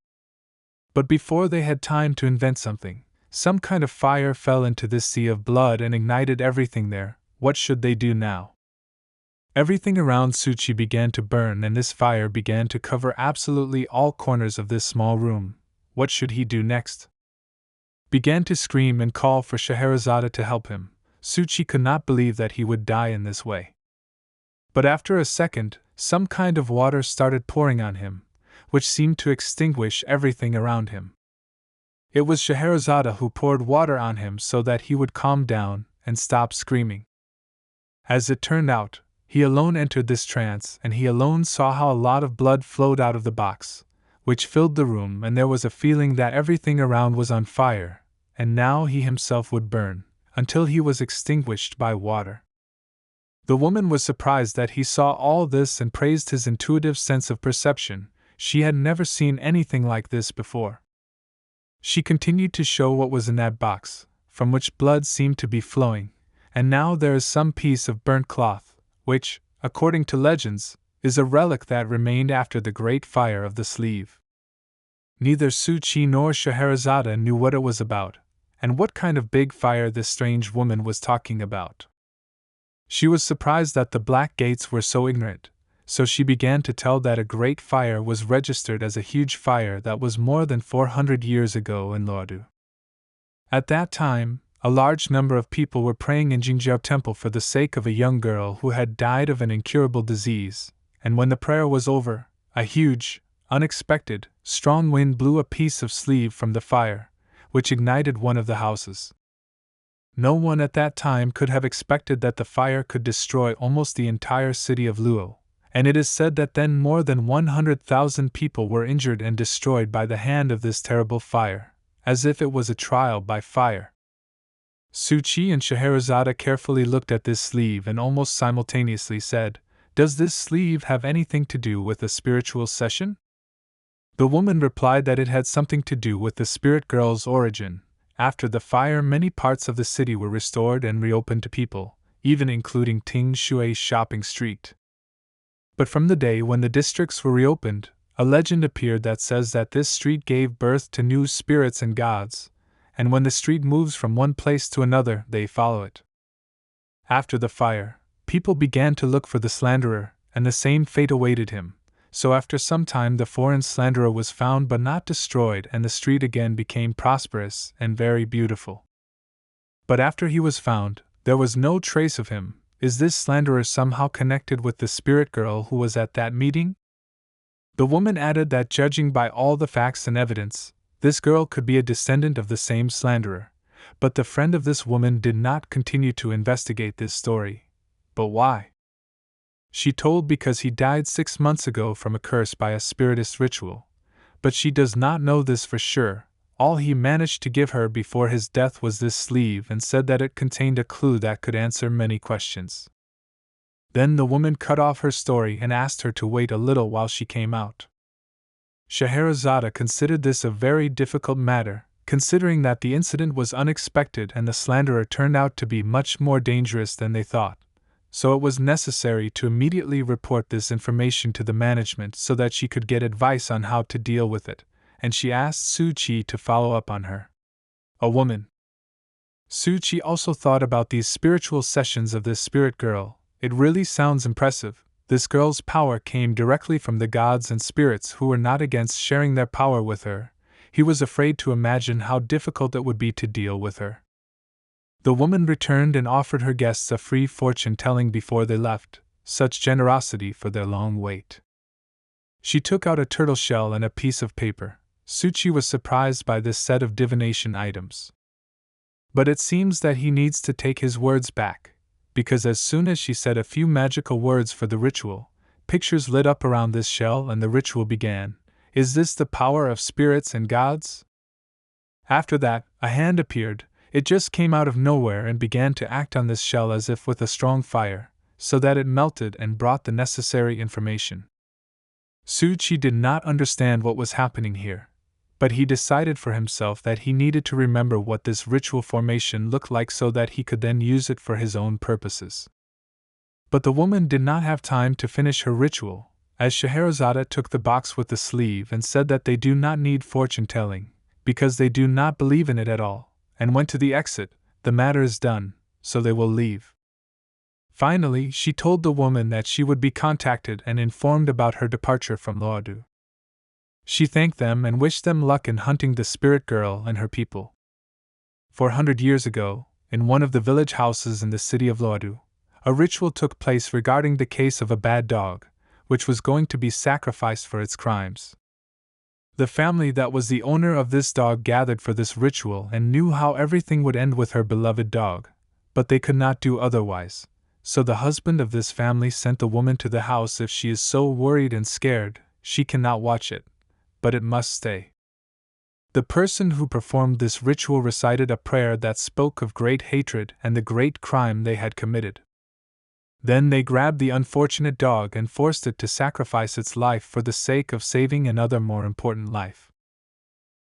But before they had time to invent something, some kind of fire fell into this sea of blood and ignited everything there. What should they do now? Everything around Suchi began to burn, and this fire began to cover absolutely all corners of this small room. What should he do next? Began to scream and call for Scheherazade to help him. Suchi could not believe that he would die in this way. But after a second, some kind of water started pouring on him, which seemed to extinguish everything around him. It was Scheherazade who poured water on him so that he would calm down and stop screaming. As it turned out, He alone entered this trance, and he alone saw how a lot of blood flowed out of the box, which filled the room, and there was a feeling that everything around was on fire, and now he himself would burn, until he was extinguished by water. The woman was surprised that he saw all this and praised his intuitive sense of perception. She had never seen anything like this before. She continued to show what was in that box, from which blood seemed to be flowing, and now there is some piece of burnt cloth, which, according to legends, is a relic that remained after the great fire of the sleeve. Neither Su Chi nor Scheherazade knew what it was about, and what kind of big fire this strange woman was talking about. She was surprised that the Black Gates were so ignorant, so she began to tell that a great fire was registered as a huge fire that was more than 400 years ago in Luodu. At that time, a large number of people were praying in Jingjiao Temple for the sake of a young girl who had died of an incurable disease, and when the prayer was over, a huge, unexpected, strong wind blew a piece of sleeve from the fire, which ignited one of the houses. No one at that time could have expected that the fire could destroy almost the entire city of Luo, and it is said that then more than 100,000 people were injured and destroyed by the hand of this terrible fire, as if it was a trial by fire. Su Chi and Scheherazade carefully looked at this sleeve and almost simultaneously said, "Does this sleeve have anything to do with a spiritual session?" The woman replied that it had something to do with the spirit girl's origin. After the fire, many parts of the city were restored and reopened to people, even including Ting Shui's shopping street. But from the day when the districts were reopened, a legend appeared that says that this street gave birth to new spirits and gods, and when the street moves from one place to another, they follow it. After the fire, people began to look for the slanderer, and the same fate awaited him. So after some time the foreign slanderer was found but not destroyed, and the street again became prosperous and very beautiful. But after he was found, there was no trace of him. Is this slanderer somehow connected with the spirit girl who was at that meeting? The woman added that judging by all the facts and evidence, this girl could be a descendant of the same slanderer, but the friend of this woman did not continue to investigate this story. But why? She told because he died 6 months ago from a curse by a spiritist ritual, but she does not know this for sure. All he managed to give her before his death was this sleeve and said that it contained a clue that could answer many questions. Then the woman cut off her story and asked her to wait a little while she came out. Scheherazade considered this a very difficult matter, considering that the incident was unexpected and the slanderer turned out to be much more dangerous than they thought. So it was necessary to immediately report this information to the management so that she could get advice on how to deal with it, and she asked Su Chi to follow up on her. A woman. Su Chi also thought about these spiritual sessions of this spirit girl. It really sounds impressive. This girl's power came directly from the gods and spirits who were not against sharing their power with her. He was afraid to imagine how difficult it would be to deal with her. The woman returned and offered her guests a free fortune-telling before they left, such generosity for their long wait. She took out a turtle shell and a piece of paper. Su Chi was surprised by this set of divination items. But it seems that he needs to take his words back, because as soon as she said a few magical words for the ritual, pictures lit up around this shell and the ritual began. Is this the power of spirits and gods? After that, a hand appeared. It just came out of nowhere and began to act on this shell as if with a strong fire, so that it melted and brought the necessary information. Su Chi did not understand what was happening here, but he decided for himself that he needed to remember what this ritual formation looked like so that he could then use it for his own purposes. But the woman did not have time to finish her ritual, as Scheherazade took the box with the sleeve and said that they do not need fortune-telling, because they do not believe in it at all, and went to the exit. The matter is done, so they will leave. Finally, she told the woman that she would be contacted and informed about her departure from Luodu. She thanked them and wished them luck in hunting the spirit girl and her people. 400 years ago, in one of the village houses in the city of Luodu, a ritual took place regarding the case of a bad dog, which was going to be sacrificed for its crimes. The family that was the owner of this dog gathered for this ritual and knew how everything would end with her beloved dog, but they could not do otherwise, so the husband of this family sent the woman to the house. If she is so worried and scared, she cannot watch it, but it must stay. The person who performed this ritual recited a prayer that spoke of great hatred and the great crime they had committed. Then they grabbed the unfortunate dog and forced it to sacrifice its life for the sake of saving another more important life.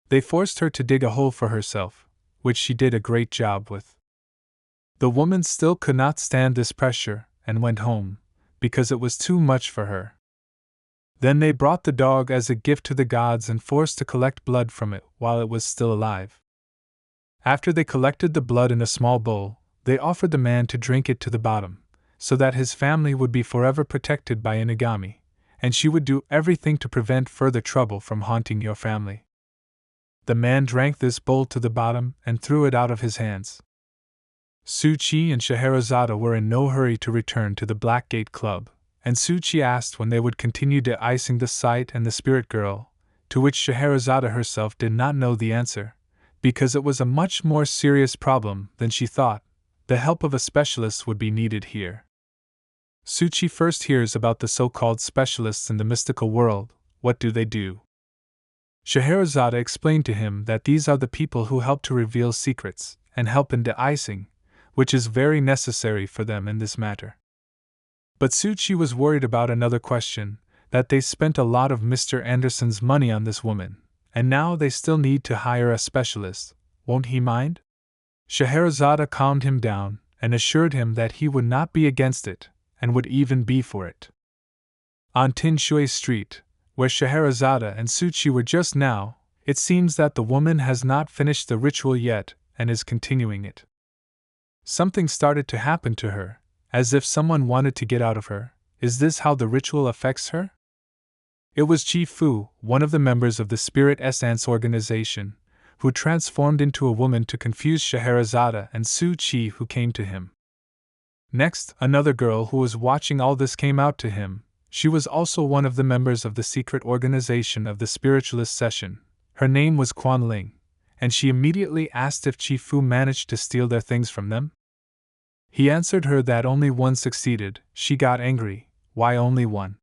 They forced her to dig a hole for herself, which she did a great job with. The woman still could not stand this pressure and went home, because it was too much for her. Then they brought the dog as a gift to the gods and forced to collect blood from it while it was still alive. After they collected the blood in a small bowl, they offered the man to drink it to the bottom, so that his family would be forever protected by Inagami, and she would do everything to prevent further trouble from haunting your family. The man drank this bowl to the bottom and threw it out of his hands. Suchi and Scheherazade were in no hurry to return to the Black Gate Club, and Suchi asked when they would continue de-icing the site and the spirit girl, to which Scheherazade herself did not know the answer, because it was a much more serious problem than she thought. The help of a specialist would be needed here. Suchi first hears about the so-called specialists in the mystical world. What do they do? Scheherazade explained to him that these are the people who help to reveal secrets and help in de-icing, which is very necessary for them in this matter. But Suchi was worried about another question, that they spent a lot of Mr. Anderson's money on this woman, and now they still need to hire a specialist. Won't he mind? Scheherazade calmed him down and assured him that he would not be against it, and would even be for it. On Tinshui Street, where Scheherazade and Suchi were just now, it seems that the woman has not finished the ritual yet and is continuing it. Something started to happen to her, as if someone wanted to get out of her. Is this how the ritual affects her? It was Chi Fu, one of the members of the Spirit Essence organization, who transformed into a woman to confuse Scheherazade and Suchi, who came to him. Next, another girl who was watching all this came out to him. She was also one of the members of the secret organization of the spiritualist session. Her name was Quan Ling, and she immediately asked if Chi Fu managed to steal their things from them. He answered her that only one succeeded. She got angry. Why only one?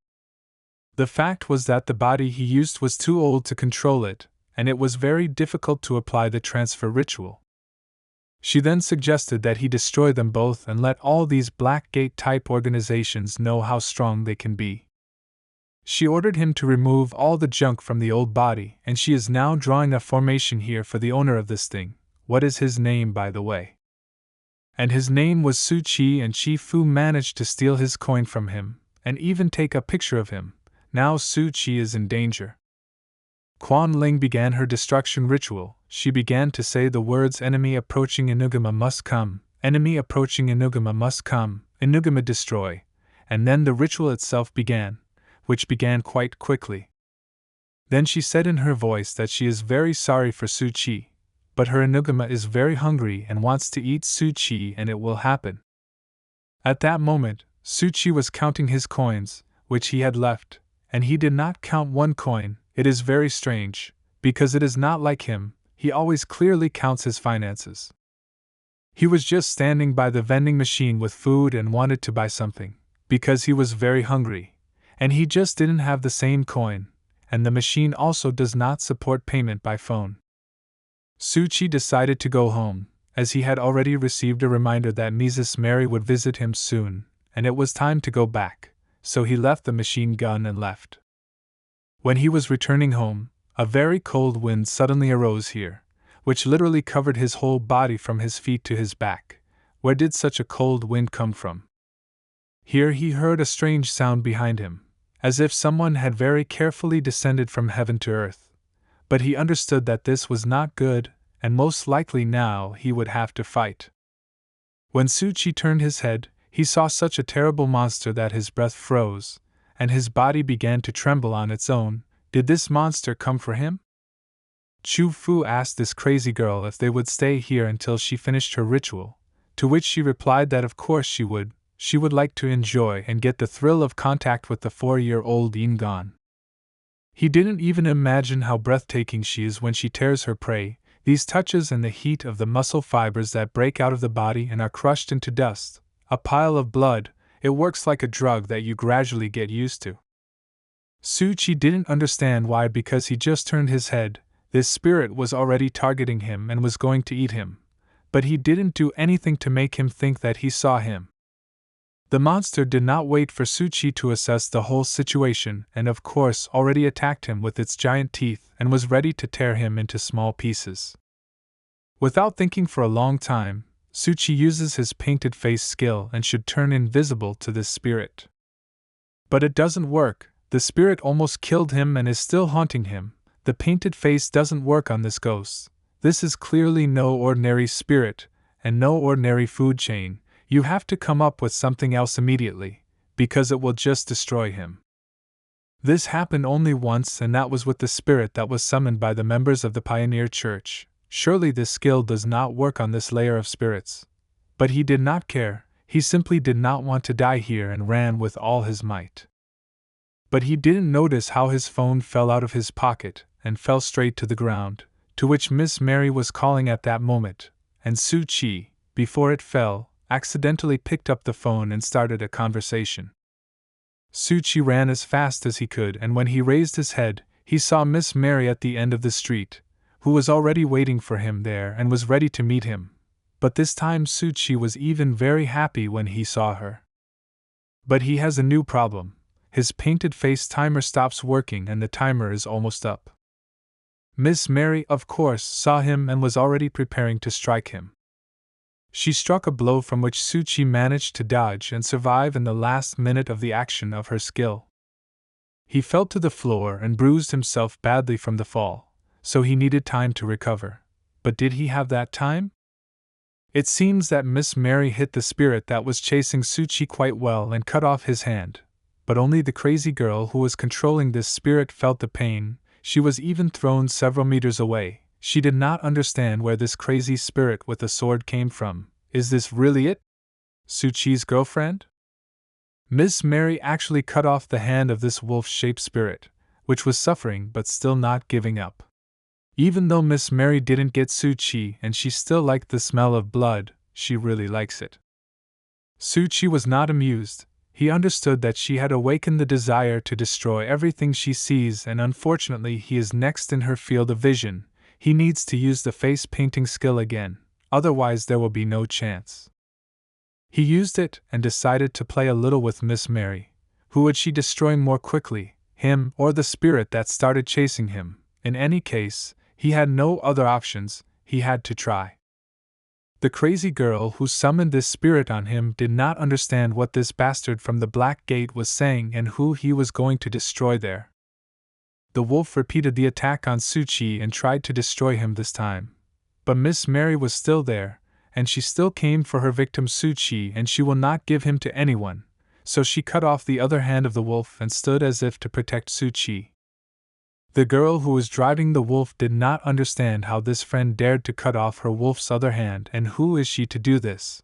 The fact was that the body he used was too old to control it, and it was very difficult to apply the transfer ritual. She then suggested that he destroy them both and let all these Black Gate-type organizations know how strong they can be. She ordered him to remove all the junk from the old body, and she is now drawing a formation here for the owner of this thing. What is his name, by the way? And his name was Suchi, and Chi Fu managed to steal his coin from him, and even take a picture of him. Now Suchi is in danger. Quan Ling began her destruction ritual. She began to say the words enemy approaching Inugama must come, enemy approaching Inugama must come, Inugama destroy, and then the ritual itself began, which began quite quickly. Then she said in her voice that she is very sorry for Suchi, but her Inugama is very hungry and wants to eat Suchi, and it will happen. At that moment, Suchi was counting his coins, which he had left, and he did not count one coin. It is very strange, because it is not like him. He always clearly counts his finances. He was just standing by the vending machine with food and wanted to buy something, because he was very hungry, and he just didn't have the same coin, and the machine also does not support payment by phone. Suchi decided to go home, as he had already received a reminder that Mrs. Mary would visit him soon, and it was time to go back, so he left the machine gun and left. When he was returning home, a very cold wind suddenly arose here, which literally covered his whole body from his feet to his back. Where did such a cold wind come from? Here he heard a strange sound behind him, as if someone had very carefully descended from heaven to earth. But he understood that this was not good, and most likely now he would have to fight. When Suchi turned his head, he saw such a terrible monster that his breath froze, and his body began to tremble on its own. Did this monster come for him? Chu Fu asked this crazy girl if they would stay here until she finished her ritual, to which she replied that of course she would like to enjoy and get the thrill of contact with the 4-year-old Yingan. He didn't even imagine how breathtaking she is when she tears her prey. These touches and the heat of the muscle fibers that break out of the body and are crushed into dust, A pile of blood, it works like a drug that you gradually get used to. Suchi didn't understand why, because he just turned his head, this spirit was already targeting him and was going to eat him, but he didn't do anything to make him think that he saw him. The monster did not wait for Suchi to assess the whole situation and of course already attacked him with its giant teeth and was ready to tear him into small pieces. Without thinking for a long time, Suchi uses his painted face skill and should turn invisible to this spirit. But it doesn't work. The spirit almost killed him and is still haunting him. The painted face doesn't work on this ghost. This is clearly no ordinary spirit, and no ordinary food chain. You have to come up with something else immediately, because it will just destroy him. This happened only once, and that was with the spirit that was summoned by the members of the Pioneer Church. Surely this skill does not work on this layer of spirits. But he did not care, he simply did not want to die here and ran with all his might. But he didn't notice how his phone fell out of his pocket and fell straight to the ground, to which Miss Mary was calling at that moment, and Suchi, before it fell, accidentally picked up the phone and started a conversation. Suchi ran as fast as he could, and when he raised his head, he saw Miss Mary at the end of the street, who was already waiting for him there and was ready to meet him. But this time Suchi was even very happy when he saw her. But he has a new problem. His painted face timer stops working and the timer is almost up. Miss Mary, of course, saw him and was already preparing to strike him. She struck a blow from which Suchi managed to dodge and survive in the last minute of the action of her skill. He fell to the floor and bruised himself badly from the fall, so he needed time to recover. But did he have that time? It seems that Miss Mary hit the spirit that was chasing Suchi quite well and cut off his hand. But only the crazy girl who was controlling this spirit felt the pain. She was even thrown several meters away. She did not understand where this crazy spirit with a sword came from. Is this really it? Suchi's girlfriend? Miss Mary actually cut off the hand of this wolf-shaped spirit, which was suffering but still not giving up. Even though Miss Mary didn't get Suchi and she still liked the smell of blood, she really likes it. Suchi was not amused. He understood that she had awakened the desire to destroy everything she sees, and unfortunately he is next in her field of vision. He needs to use the face painting skill again, otherwise there will be no chance. He used it and decided to play a little with Miss Mary. Who would she destroy more quickly, him or the spirit that started chasing him? In any case, he had no other options, he had to try. The crazy girl who summoned this spirit on him did not understand what this bastard from the Black Gate was saying and who he was going to destroy there. The wolf repeated the attack on Suchi and tried to destroy him this time. But Miss Mary was still there, and she still came for her victim Suchi, and she will not give him to anyone, so she cut off the other hand of the wolf and stood as if to protect Suchi. The girl who was driving the wolf did not understand how this friend dared to cut off her wolf's other hand, and who is she to do this?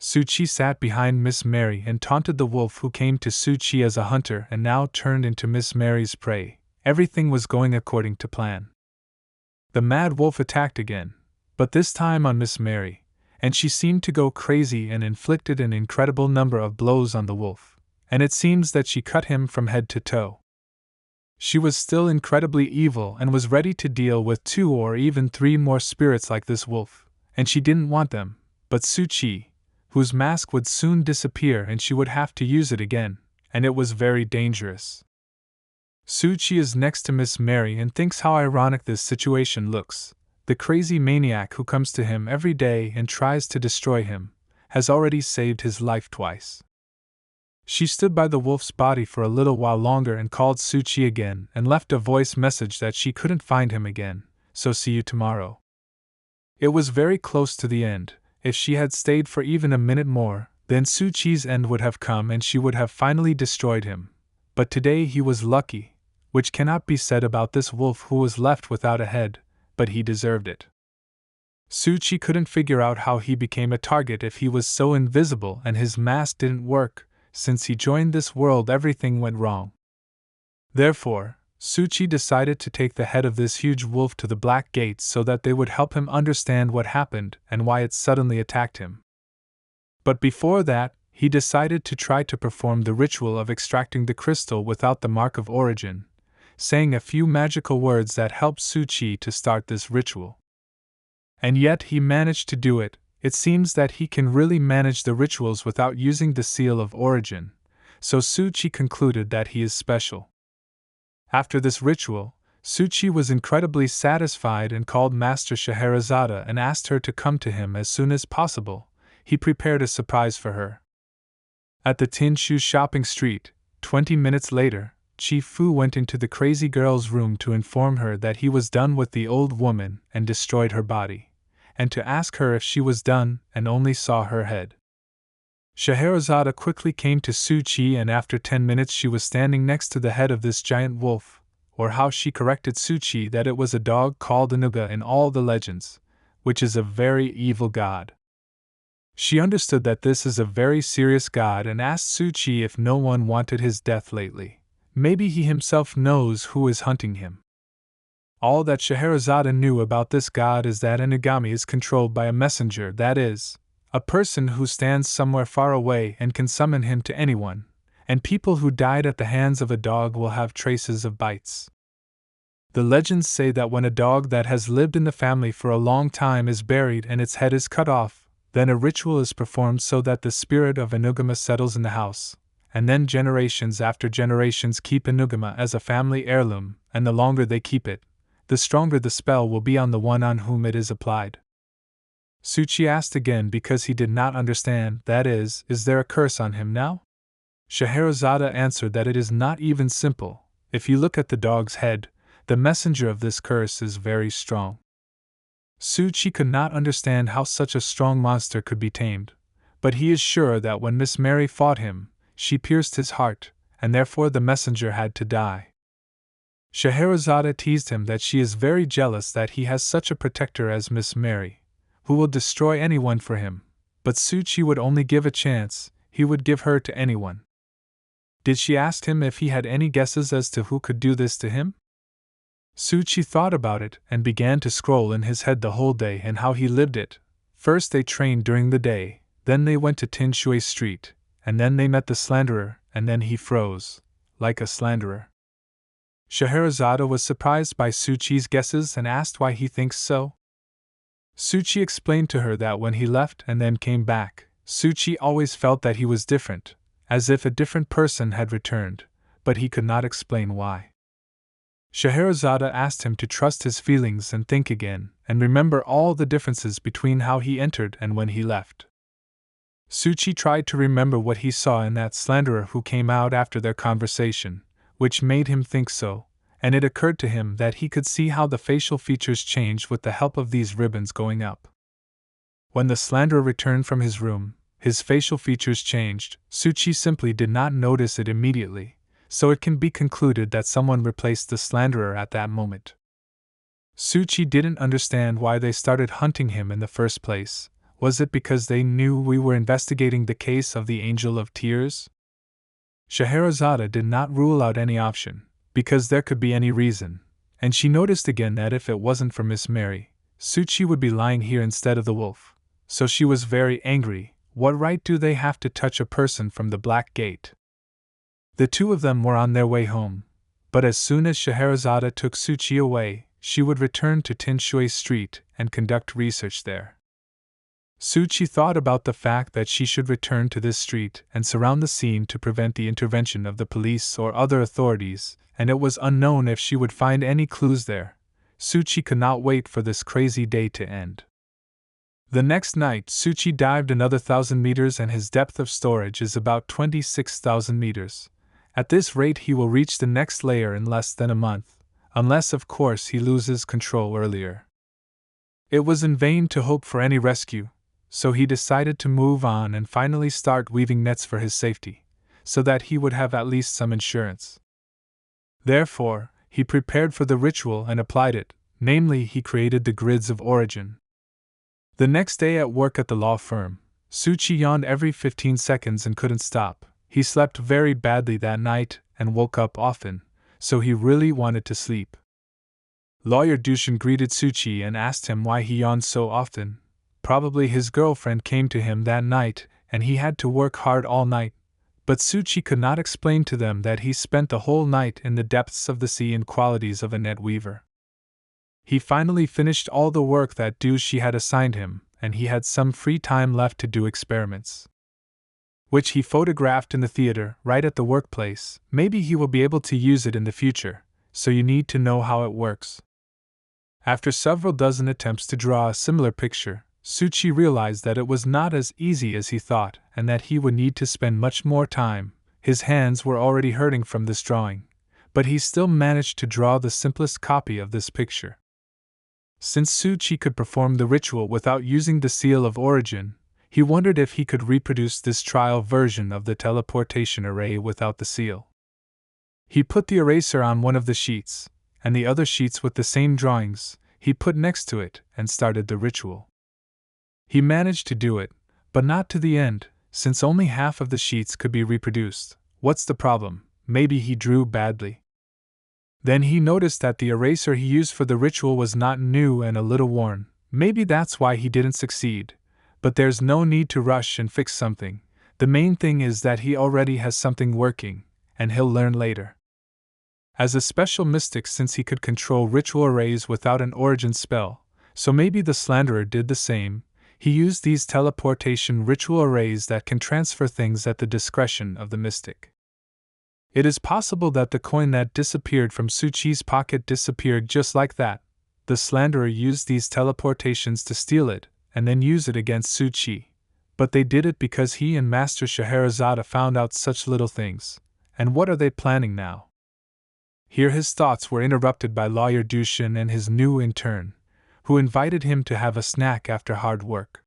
Suchi sat behind Miss Mary and taunted the wolf who came to Suchi as a hunter and now turned into Miss Mary's prey. Everything was going according to plan. The mad wolf attacked again, but this time on Miss Mary, and she seemed to go crazy and inflicted an incredible number of blows on the wolf, and it seems that she cut him from head to toe. She was still incredibly evil and was ready to deal with 2 or even 3 more spirits like this wolf, and she didn't want them, but Suchi, whose mask would soon disappear and she would have to use it again, and it was very dangerous. Suchi is next to Miss Mary and thinks how ironic this situation looks. The crazy maniac who comes to him every day and tries to destroy him has already saved his life twice. She stood by the wolf's body for a little while longer and called Suchi again and left a voice message that she couldn't find him again, so see you tomorrow. It was very close to the end. If she had stayed for even a minute more, then Suchi's end would have come and she would have finally destroyed him. But today he was lucky, which cannot be said about this wolf who was left without a head, but he deserved it. Suchi couldn't figure out how he became a target if he was so invisible and his mask didn't work. Since he joined this world, everything went wrong. Therefore, Suchi decided to take the head of this huge wolf to the Black Gate so that they would help him understand what happened and why it suddenly attacked him. But before that, he decided to try to perform the ritual of extracting the crystal without the mark of origin, saying a few magical words that helped Suchi to start this ritual. And yet he managed to do it. It seems that he can really manage the rituals without using the seal of origin, so Suchi concluded that he is special. After this ritual, Suchi was incredibly satisfied and called Master Scheherazade and asked her to come to him as soon as possible. He prepared a surprise for her. At the Tin Shu shopping street, 20 minutes later, Chief Fu went into the crazy girl's room to inform her that he was done with the old woman and destroyed her body, and to ask her if she was done and only saw her head. Scheherazade quickly came to Suchi, and after 10 minutes she was standing next to the head of this giant wolf, or how she corrected Suchi that it was a dog called Anuga in all the legends, which is a very evil god. She understood that this is a very serious god and asked Suchi if no one wanted his death lately. Maybe he himself knows who is hunting him. All that Scheherazade knew about this god is that Inugami is controlled by a messenger, that is, a person who stands somewhere far away and can summon him to anyone, and people who died at the hands of a dog will have traces of bites. The legends say that when a dog that has lived in the family for a long time is buried and its head is cut off, then a ritual is performed so that the spirit of Inugama settles in the house, and then generations after generations keep Inugama as a family heirloom, and the longer they keep it, the stronger the spell will be on the one on whom it is applied. Suchi asked again because he did not understand, that is there a curse on him now? Scheherazade answered that it is not even simple. If you look at the dog's head, the messenger of this curse is very strong. Suchi could not understand how such a strong monster could be tamed, but he is sure that when Miss Mary fought him, she pierced his heart, and therefore the messenger had to die. Scheherazade teased him that she is very jealous that he has such a protector as Miss Mary, who will destroy anyone for him, but Suchi would only give a chance, he would give her to anyone. Did she ask him if he had any guesses as to who could do this to him? Suchi thought about it and began to scroll in his head the whole day and how he lived it. First they trained during the day, then they went to Tin Shui Street, and then they met the slanderer, and then he froze, like a slanderer. Scheherazade was surprised by Suchi's guesses and asked why he thinks so. Suchi explained to her that when he left and then came back, Suchi always felt that he was different, as if a different person had returned, but he could not explain why. Scheherazade asked him to trust his feelings and think again, and remember all the differences between how he entered and when he left. Suchi tried to remember what he saw in that slanderer who came out after their conversation, which made him think so, and it occurred to him that he could see how the facial features changed with the help of these ribbons going up. When the slanderer returned from his room, his facial features changed. Suchi simply did not notice it immediately, so it can be concluded that someone replaced the slanderer at that moment. Suchi didn't understand why they started hunting him in the first place. Was it because they knew we were investigating the case of the Angel of Tears? Scheherazade did not rule out any option, because there could be any reason, and she noticed again that if it wasn't for Miss Mary, Suchi would be lying here instead of the wolf. So she was very angry. What right do they have to touch a person from the Black Gate? The two of them were on their way home, but as soon as Scheherazade took Suchi away, she would return to Tin Shui Street and conduct research there. Suchi thought about the fact that she should return to this street and surround the scene to prevent the intervention of the police or other authorities, and it was unknown if she would find any clues there. Suchi could not wait for this crazy day to end. The next night, Suchi dived another 1,000 meters, and his depth of storage is about 26,000 meters. At this rate, he will reach the next layer in less than a month, unless, of course, he loses control earlier. It was in vain to hope for any rescue, so he decided to move on and finally start weaving nets for his safety, so that he would have at least some insurance. Therefore, he prepared for the ritual and applied it, namely, he created the grids of origin. The next day at work at the law firm, Suchi yawned every 15 seconds and couldn't stop. He slept very badly that night and woke up often, so he really wanted to sleep. Lawyer Dushin greeted Suchi and asked him why he yawned so often. Probably his girlfriend came to him that night and he had to work hard all night, but Tsuchi could not explain to them that he spent the whole night in the depths of the sea in qualities of a net weaver. He finally finished all the work that Doushi had assigned him, and he had some free time left to do experiments, which he photographed in the theater right at the workplace. Maybe he will be able to use it in the future, so you need to know how it works. After several dozen attempts to draw a similar picture, Tsuchi realized that it was not as easy as he thought and that he would need to spend much more time. His hands were already hurting from this drawing, but he still managed to draw the simplest copy of this picture. Since Tsuchi could perform the ritual without using the seal of origin, he wondered if he could reproduce this trial version of the teleportation array without the seal. He put the eraser on one of the sheets, and the other sheets with the same drawings he put next to it and started the ritual. He managed to do it, but not to the end, since only half of the sheets could be reproduced. What's the problem? Maybe he drew badly. Then he noticed that the eraser he used for the ritual was not new and a little worn. Maybe that's why he didn't succeed. But there's no need to rush and fix something. The main thing is that he already has something working, and he'll learn later. As a special mystic, since he could control ritual arrays without an origin spell, so maybe the slanderer did the same, he used these teleportation ritual arrays that can transfer things at the discretion of the mystic. It is possible that the coin that disappeared from Tsuchi's pocket disappeared just like that. The slanderer used these teleportations to steal it, and then use it against Tsuchi. But they did it because he and Master Scheherazade found out such little things. And what are they planning now? Here his thoughts were interrupted by Lawyer Dushin and his new intern, who invited him to have a snack after hard work.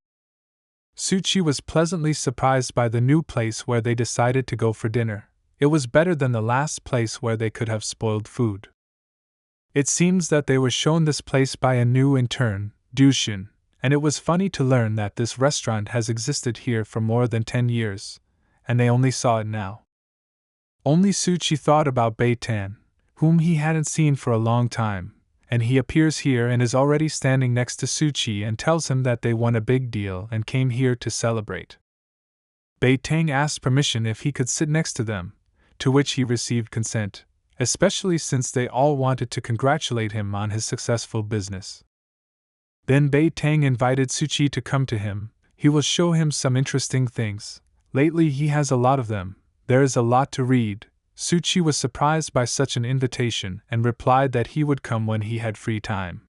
Tsuchi was pleasantly surprised by the new place where they decided to go for dinner. It was better than the last place where they could have spoiled food. It seems that they were shown this place by a new intern, Dushin, and it was funny to learn that this restaurant has existed here for more than 10 years, and they only saw it now. Only Tsuchi thought about Beitan, whom he hadn't seen for a long time, and he appears here and is already standing next to Tsuchi and tells him that they won a big deal and came here to celebrate. Beitang asked permission if he could sit next to them, to which he received consent, especially since they all wanted to congratulate him on his successful business. Then Beitang invited Tsuchi to come to him. He will show him some interesting things. Lately he has a lot of them. There is a lot to read. Tsuchi was surprised by such an invitation and replied that he would come when he had free time.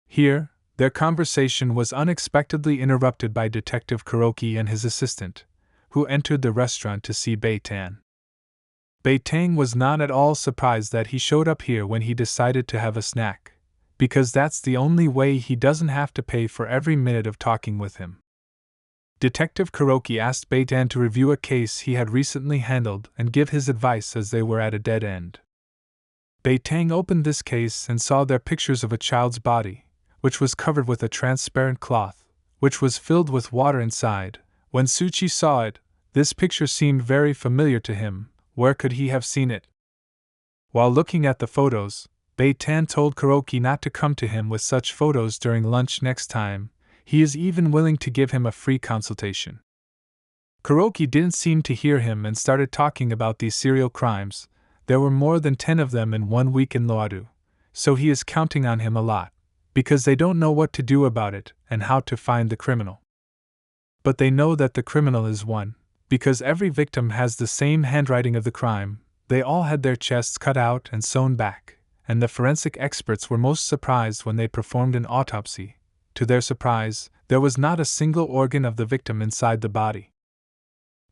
Here, their conversation was unexpectedly interrupted by Detective Kuroki and his assistant, who entered the restaurant to see Beitan. Beitang was not at all surprised that he showed up here when he decided to have a snack, because that's the only way he doesn't have to pay for every minute of talking with him. Detective Kuroki asked Beitan to review a case he had recently handled and give his advice as they were at a dead end. Beitang opened this case and saw there pictures of a child's body, which was covered with a transparent cloth, which was filled with water inside. When Tsuchi saw it, this picture seemed very familiar to him. Where could he have seen it? While looking at the photos, Beitan told Kuroki not to come to him with such photos during lunch next time. He is even willing to give him a free consultation. Kuroki didn't seem to hear him and started talking about these serial crimes. There were more than 10 of them in 1 week in Loadu, so he is counting on him a lot, because they don't know what to do about it and how to find the criminal. But they know that the criminal is one, because every victim has the same handwriting of the crime. They all had their chests cut out and sewn back, and the forensic experts were most surprised when they performed an autopsy. To their surprise, there was not a single organ of the victim inside the body.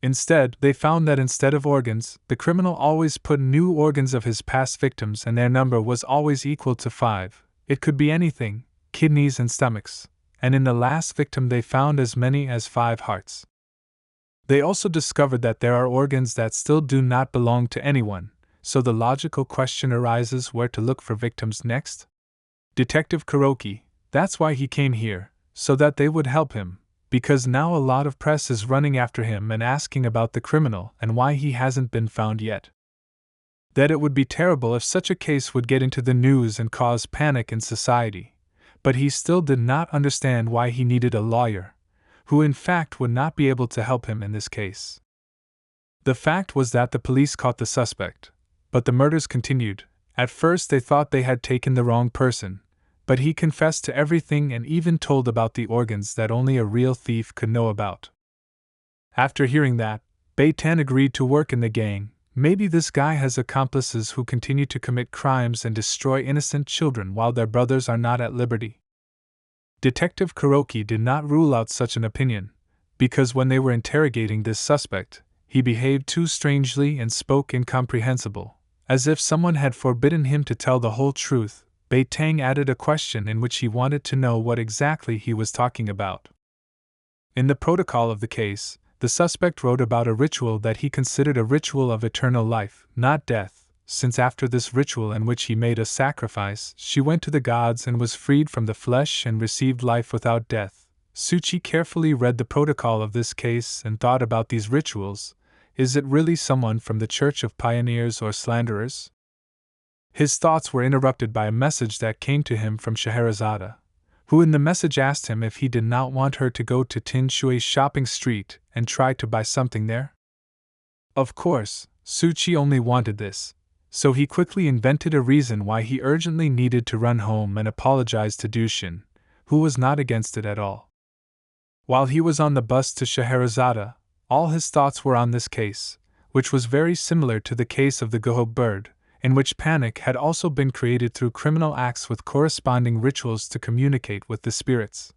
Instead, they found that instead of organs, the criminal always put new organs of his past victims, and their number was always equal to 5. It could be anything, kidneys and stomachs, and in the last victim they found as many as 5 hearts. They also discovered that there are organs that still do not belong to anyone, so the logical question arises where to look for victims next? Detective Kuroki, that's why he came here, so that they would help him, because now a lot of press is running after him and asking about the criminal and why he hasn't been found yet. That it would be terrible if such a case would get into the news and cause panic in society, but he still did not understand why he needed a lawyer, who in fact would not be able to help him in this case. The fact was that the police caught the suspect, but the murders continued. At first they thought they had taken the wrong person, but he confessed to everything and even told about the organs that only a real thief could know about. After hearing that, Bei-tan agreed to work in the gang. Maybe this guy has accomplices who continue to commit crimes and destroy innocent children while their brothers are not at liberty. Detective Kuroki did not rule out such an opinion, because when they were interrogating this suspect, he behaved too strangely and spoke incomprehensible, as if someone had forbidden him to tell the whole truth. Bei-tan added a question in which he wanted to know what exactly he was talking about. In the protocol of the case, the suspect wrote about a ritual that he considered a ritual of eternal life, not death, since after this ritual in which he made a sacrifice, she went to the gods and was freed from the flesh and received life without death. Suchi carefully read the protocol of this case and thought about these rituals. Is it really someone from the Church of Pioneers or Slanderers? His thoughts were interrupted by a message that came to him from Scheherazade, who in the message asked him if he did not want her to go to Tin Shui shopping street and try to buy something there. Of course, Suchi only wanted this, so he quickly invented a reason why he urgently needed to run home and apologize to Dushin, who was not against it at all. While he was on the bus to Scheherazade, all his thoughts were on this case, which was very similar to the case of the Hummingbird, in which panic had also been created through criminal acts with corresponding rituals to communicate with the spirits.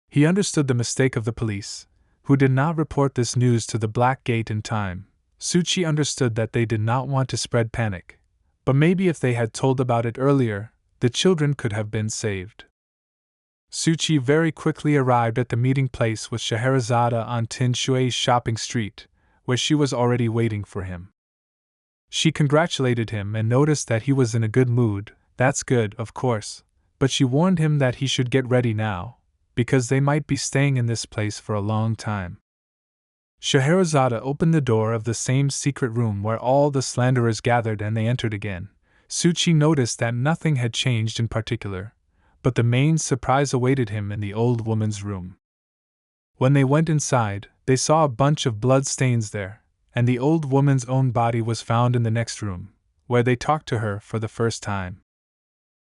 He understood the mistake of the police, who did not report this news to the Black Gate in time. Suchi understood that they did not want to spread panic, but maybe if they had told about it earlier, the children could have been saved. Suchi very quickly arrived at the meeting place with Scheherazade on Tin Shui shopping street, where she was already waiting for him. She congratulated him and noticed that he was in a good mood. That's good, of course, but she warned him that he should get ready now, because they might be staying in this place for a long time. Scheherazade opened the door of the same secret room where all the slanderers gathered and they entered again. Suchi noticed that nothing had changed in particular, but the main surprise awaited him in the old woman's room. When they went inside, they saw a bunch of blood stains there, and the old woman's own body was found in the next room, where they talked to her for the first time.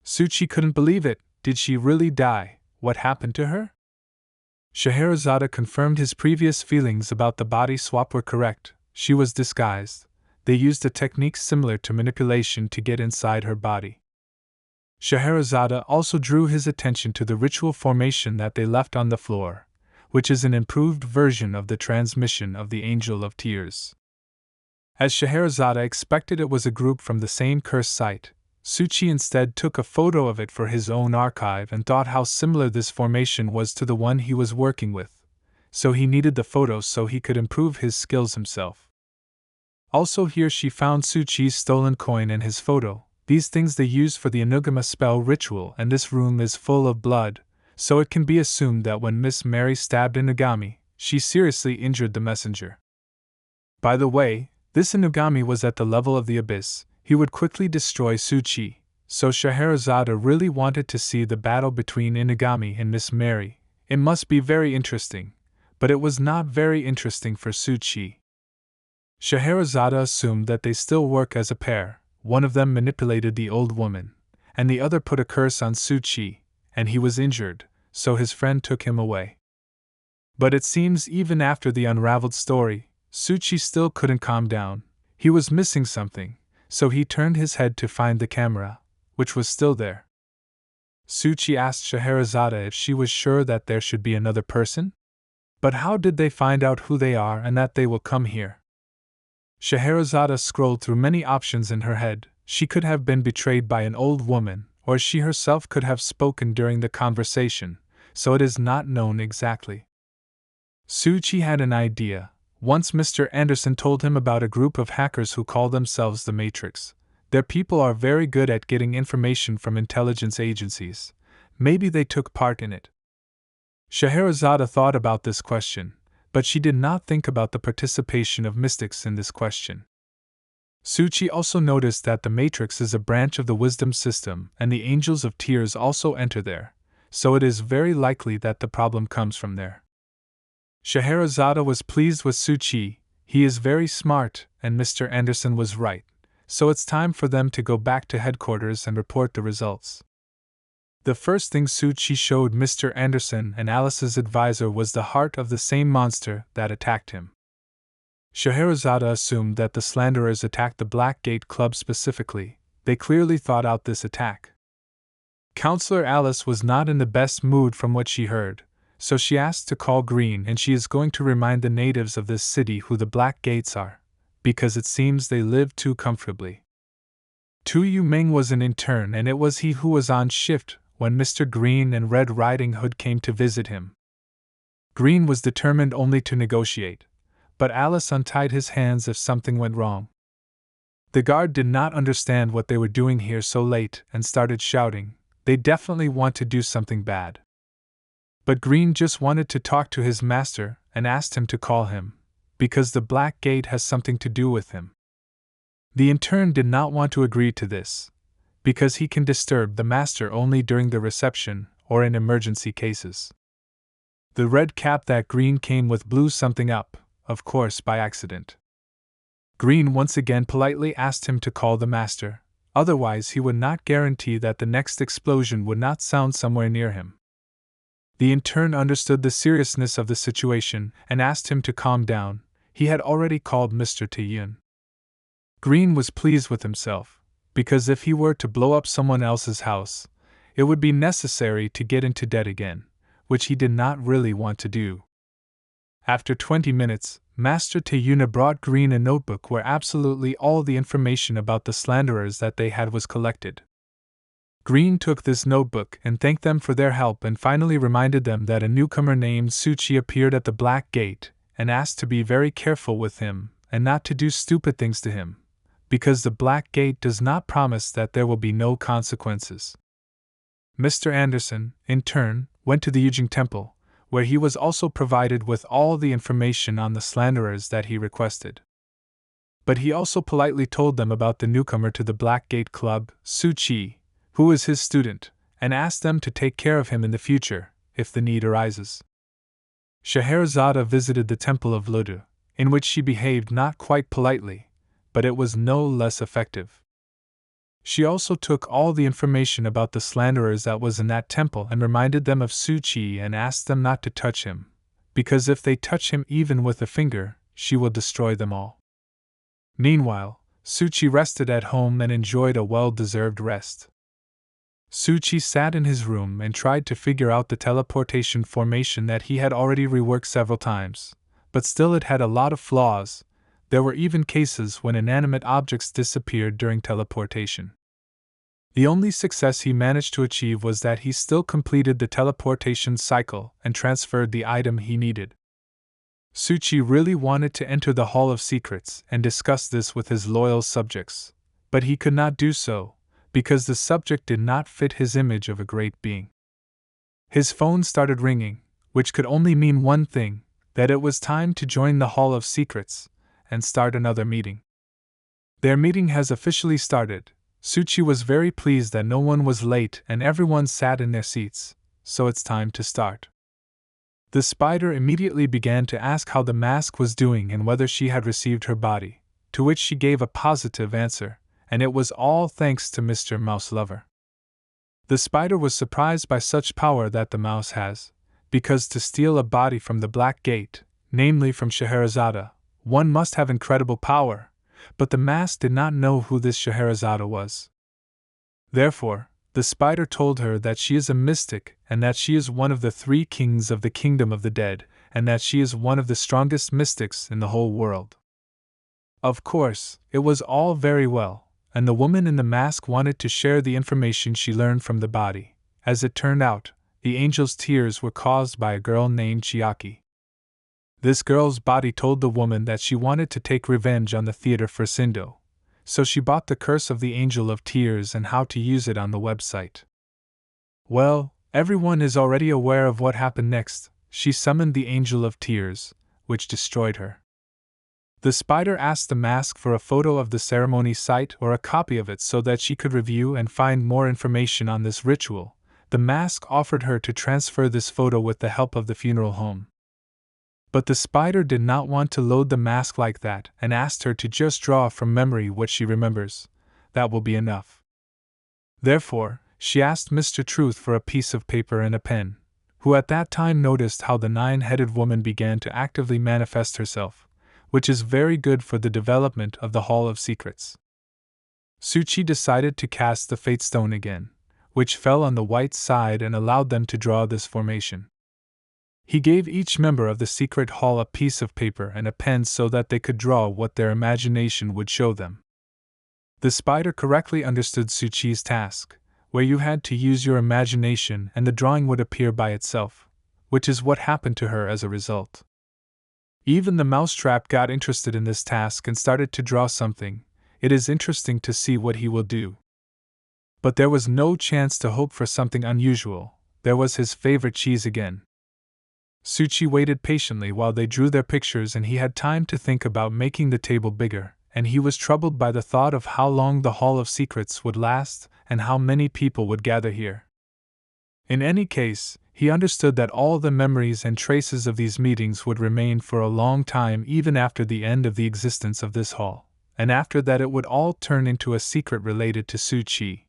Suchi couldn't believe it. Did she really die? What happened to her? Scheherazade confirmed his previous feelings about the body swap were correct. She was disguised. They used a technique similar to manipulation to get inside her body. Scheherazade also drew his attention to the ritual formation that they left on the floor, which is an improved version of the transmission of the Angel of Tears. As Scheherazade expected, it was a group from the same cursed site. Suchi instead took a photo of it for his own archive and thought how similar this formation was to the one he was working with, so he needed the photo so he could improve his skills himself. Also here she found Suchi's stolen coin and his photo, these things they used for the Enugama spell ritual, and this room is full of blood, so it can be assumed that when Miss Mary stabbed Inugami, she seriously injured the messenger. By the way, this Inugami was at the level of the abyss. He would quickly destroy Suchi, so Scheherazade really wanted to see the battle between Inugami and Miss Mary. It must be very interesting, but it was not very interesting for Suchi. Scheherazade assumed that they still work as a pair. One of them manipulated the old woman, and the other put a curse on Suchi, and he was injured, so his friend took him away. But it seems even after the unraveled story, Suchi still couldn't calm down. He was missing something, so he turned his head to find the camera, which was still there. Suchi asked Scheherazade if she was sure that there should be another person? But how did they find out who they are and that they will come here? Scheherazade scrolled through many options in her head. She could have been betrayed by an old woman, or she herself could have spoken during the conversation, so it is not known exactly. Suchi had an idea. Once Mr. Anderson told him about a group of hackers who call themselves the Matrix. Their people are very good at getting information from intelligence agencies. Maybe they took part in it. Scheherazade thought about this question, but she did not think about the participation of mystics in this question. Suchi also noticed that the Matrix is a branch of the wisdom system, and the Angels of Tears also enter there, so it is very likely that the problem comes from there. Scheherazade was pleased with Suchi. He is very smart, and Mr. Anderson was right, so it's time for them to go back to headquarters and report the results. The first thing Suchi showed Mr. Anderson and Alice's advisor was the heart of the same monster that attacked him. Scheherazade assumed that the slanderers attacked the Black Gate Club specifically. They clearly thought out this attack. Counselor Alice was not in the best mood from what she heard, so she asked to call Green, and she is going to remind the natives of this city who the Black Gates are, because it seems they live too comfortably. Tu Yu Ming was an intern, and it was he who was on shift when Mr. Green and Red Riding Hood came to visit him. Green was determined only to negotiate, but Alice untied his hands if something went wrong. The guard did not understand what they were doing here so late and started shouting, "They definitely want to do something bad." But Green just wanted to talk to his master and asked him to call him, because the Black Gate has something to do with him. The intern did not want to agree to this, because he can disturb the master only during the reception or in emergency cases. The red cap that Green came with blew something up, of course by accident. Green once again politely asked him to call the master, otherwise he would not guarantee that the next explosion would not sound somewhere near him. The intern understood the seriousness of the situation and asked him to calm down. He had already called Mr. Taeyun. Green was pleased with himself, because if he were to blow up someone else's house, it would be necessary to get into debt again, which he did not really want to do. After 20 minutes, Master Taeyuna brought Green a notebook where absolutely all the information about the slanderers that they had was collected. Green took this notebook and thanked them for their help and finally reminded them that a newcomer named Suchi appeared at the Black Gate and asked to be very careful with him and not to do stupid things to him, because the Black Gate does not promise that there will be no consequences. Mr. Anderson, in turn, went to the Yujing Temple, where he was also provided with all the information on the slanderers that he requested. But he also politely told them about the newcomer to the Black Gate Club, Suchi, who is his student, and asked them to take care of him in the future, if the need arises. Scheherazade visited the Temple of Ludu, in which she behaved not quite politely, but it was no less effective. She also took all the information about the slanderers that was in that temple and reminded them of Suchi and asked them not to touch him, because if they touch him even with a finger, she will destroy them all. Meanwhile, Suchi rested at home and enjoyed a well-deserved rest. Suchi sat in his room and tried to figure out the teleportation formation that he had already reworked several times, but still it had a lot of flaws. There were even cases when inanimate objects disappeared during teleportation. The only success he managed to achieve was that he still completed the teleportation cycle and transferred the item he needed. Suchi really wanted to enter the Hall of Secrets and discuss this with his loyal subjects, but he could not do so, because the subject did not fit his image of a great being. His phone started ringing, which could only mean one thing, that it was time to join the Hall of Secrets and start another meeting. Their meeting has officially started. Suchi was very pleased that no one was late and everyone sat in their seats, so it's time to start. The spider immediately began to ask how the mask was doing and whether she had received her body, to which she gave a positive answer, and it was all thanks to Mr. Mouse Lover. The spider was surprised by such power that the mouse has, because to steal a body from the Black Gate, namely from Scheherazade, one must have incredible power, but the mask did not know who this Scheherazade was. Therefore, the spider told her that she is a mystic and that she is one of the 3 kings of the kingdom of the dead, and that she is one of the strongest mystics in the whole world. Of course, it was all very well, and the woman in the mask wanted to share the information she learned from the body. As it turned out, the angel's tears were caused by a girl named Chiaki. This girl's body told the woman that she wanted to take revenge on the theater for Sindo, so she bought the Curse of the Angel of Tears and how to use it on the website. Well, everyone is already aware of what happened next. She summoned the Angel of Tears, which destroyed her. The spider asked the mask for a photo of the ceremony site or a copy of it so that she could review and find more information on this ritual. The mask offered her to transfer this photo with the help of the funeral home. But the spider did not want to load the mask like that and asked her to just draw from memory what she remembers. That will be enough. Therefore, she asked Mr. Truth for a piece of paper and a pen, who at that time noticed how the nine-headed woman began to actively manifest herself, which is very good for the development of the Hall of Secrets. Suchi decided to cast the Fate Stone again, which fell on the white side and allowed them to draw this formation. He gave each member of the secret hall a piece of paper and a pen so that they could draw what their imagination would show them. The spider correctly understood Suchi's task, where you had to use your imagination and the drawing would appear by itself, which is what happened to her as a result. Even the mousetrap got interested in this task and started to draw something. It is interesting to see what he will do. But there was no chance to hope for something unusual. There was his favorite cheese again. Suchi waited patiently while they drew their pictures and he had time to think about making the table bigger, and he was troubled by the thought of how long the Hall of Secrets would last and how many people would gather here. In any case, he understood that all the memories and traces of these meetings would remain for a long time even after the end of the existence of this hall, and after that it would all turn into a secret related to Suchi.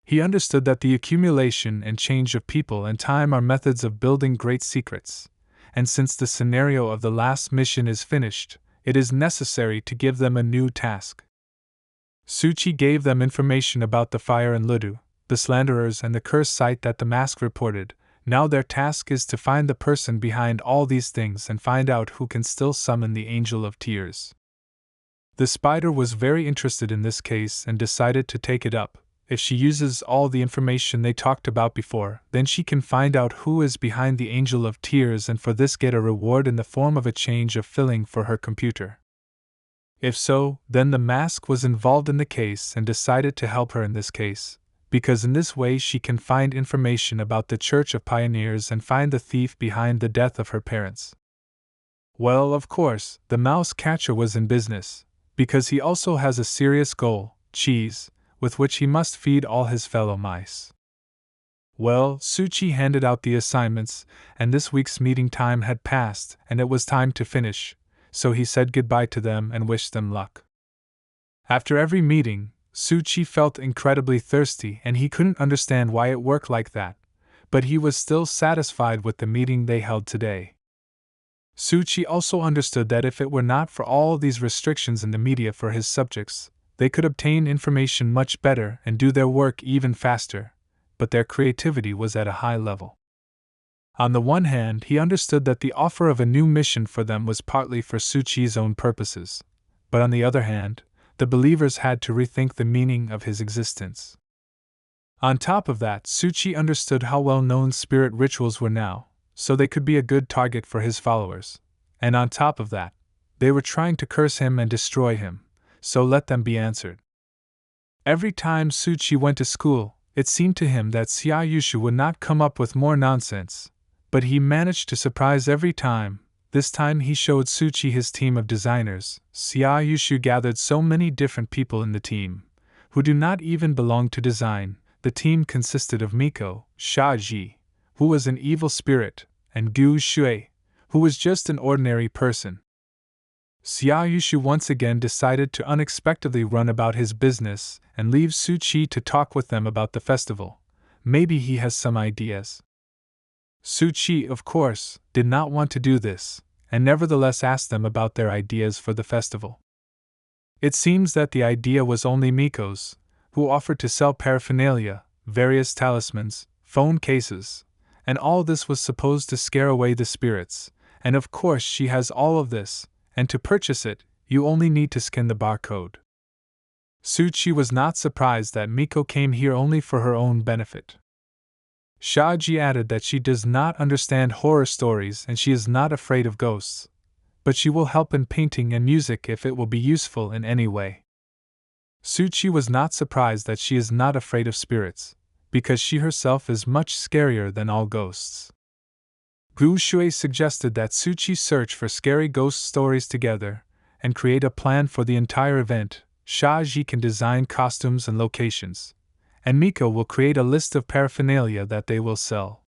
He understood that the accumulation and change of people and time are methods of building great secrets, and since the scenario of the last mission is finished, it is necessary to give them a new task. Suchi gave them information about the fire in Ludu, the slanderers and the cursed site that the mask reported. Now their task is to find the person behind all these things and find out who can still summon the Angel of Tears. The spider was very interested in this case and decided to take it up. If she uses all the information they talked about before, then she can find out who is behind the Angel of Tears and for this get a reward in the form of a change of filling for her computer. If so, then the mask was involved in the case and decided to help her in this case, because in this way she can find information about the Church of Pioneers and find the thief behind the death of her parents. Well, of course, the mouse catcher was in business, because he also has a serious goal, cheese, with which he must feed all his fellow mice. Well, Suchi handed out the assignments, and this week's meeting time had passed, and it was time to finish, so he said goodbye to them and wished them luck. After every meeting, Suchi felt incredibly thirsty and he couldn't understand why it worked like that, but he was still satisfied with the meeting they held today. Suchi also understood that if it were not for all these restrictions in the media for his subjects, they could obtain information much better and do their work even faster, but their creativity was at a high level. On the one hand, he understood that the offer of a new mission for them was partly for Suchi's own purposes, but on the other hand, the believers had to rethink the meaning of his existence. On top of that, Suchi understood how well-known spirit rituals were now, so they could be a good target for his followers, and on top of that, they were trying to curse him and destroy him, so let them be answered. Every time Suchi went to school, it seemed to him that Xiaoyushu would not come up with more nonsense, but he managed to surprise every time. This time he showed Suchi his team of designers. Xiaoyushu gathered so many different people in the team, who do not even belong to design. The team consisted of Miko, Shaji, who was an evil spirit, and Gu Shui, who was just an ordinary person. Xiaoyushu once again decided to unexpectedly run about his business and leave Suchi to talk with them about the festival. Maybe he has some ideas. Suchi, of course, did not want to do this, and nevertheless asked them about their ideas for the festival. It seems that the idea was only Miko's, who offered to sell paraphernalia, various talismans, phone cases, and all this was supposed to scare away the spirits, and of course she has all of this, and to purchase it, you only need to scan the barcode. Suchi was not surprised that Miko came here only for her own benefit. Shaji added that she does not understand horror stories and she is not afraid of ghosts, but she will help in painting and music if it will be useful in any way. Suchi was not surprised that she is not afraid of spirits, because she herself is much scarier than all ghosts. Gu Shui suggested that Suchi search for scary ghost stories together and create a plan for the entire event. Shaji can design costumes and locations, and Miko will create a list of paraphernalia that they will sell.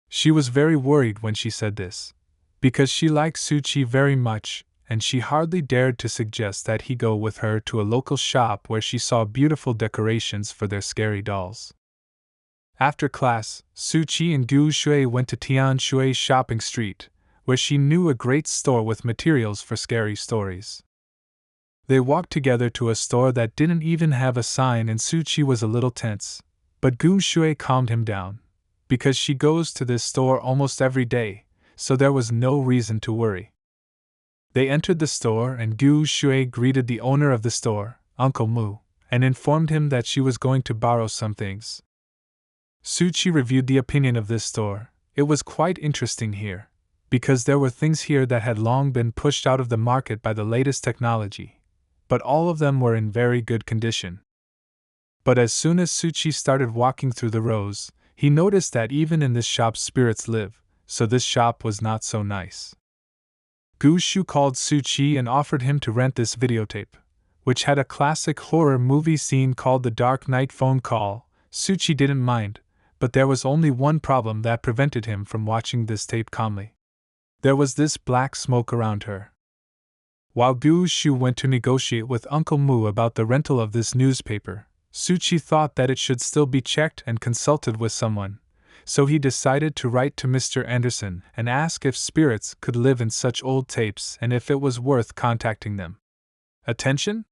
She was very worried when she said this, because she liked Suchi very much, and she hardly dared to suggest that he go with her to a local shop where she saw beautiful decorations for their scary dolls. After class, Suchi and Gu Shui went to Tian Shui Shopping Street, where she knew a great store with materials for scary stories. They walked together to a store that didn't even have a sign, and Suchi was a little tense, but Gu Shui calmed him down, because she goes to this store almost every day, so there was no reason to worry. They entered the store, and Gu Shui greeted the owner of the store, Uncle Mu, and informed him that she was going to borrow some things. Suchi reviewed the opinion of this store. It was quite interesting here, because there were things here that had long been pushed out of the market by the latest technology, but all of them were in very good condition. But as soon as Suchi started walking through the rows, he noticed that even in this shop spirits live, so this shop was not so nice. Gu Shu called Suchi and offered him to rent this videotape, which had a classic horror movie scene called The Dark Knight Phone Call. Suchi didn't mind, but there was only one problem that prevented him from watching this tape calmly. There was this black smoke around her. While Gu Shu went to negotiate with Uncle Mu about the rental of this newspaper, Suchi thought that it should still be checked and consulted with someone, so he decided to write to Mr. Anderson and ask if spirits could live in such old tapes and if it was worth contacting them. Attention?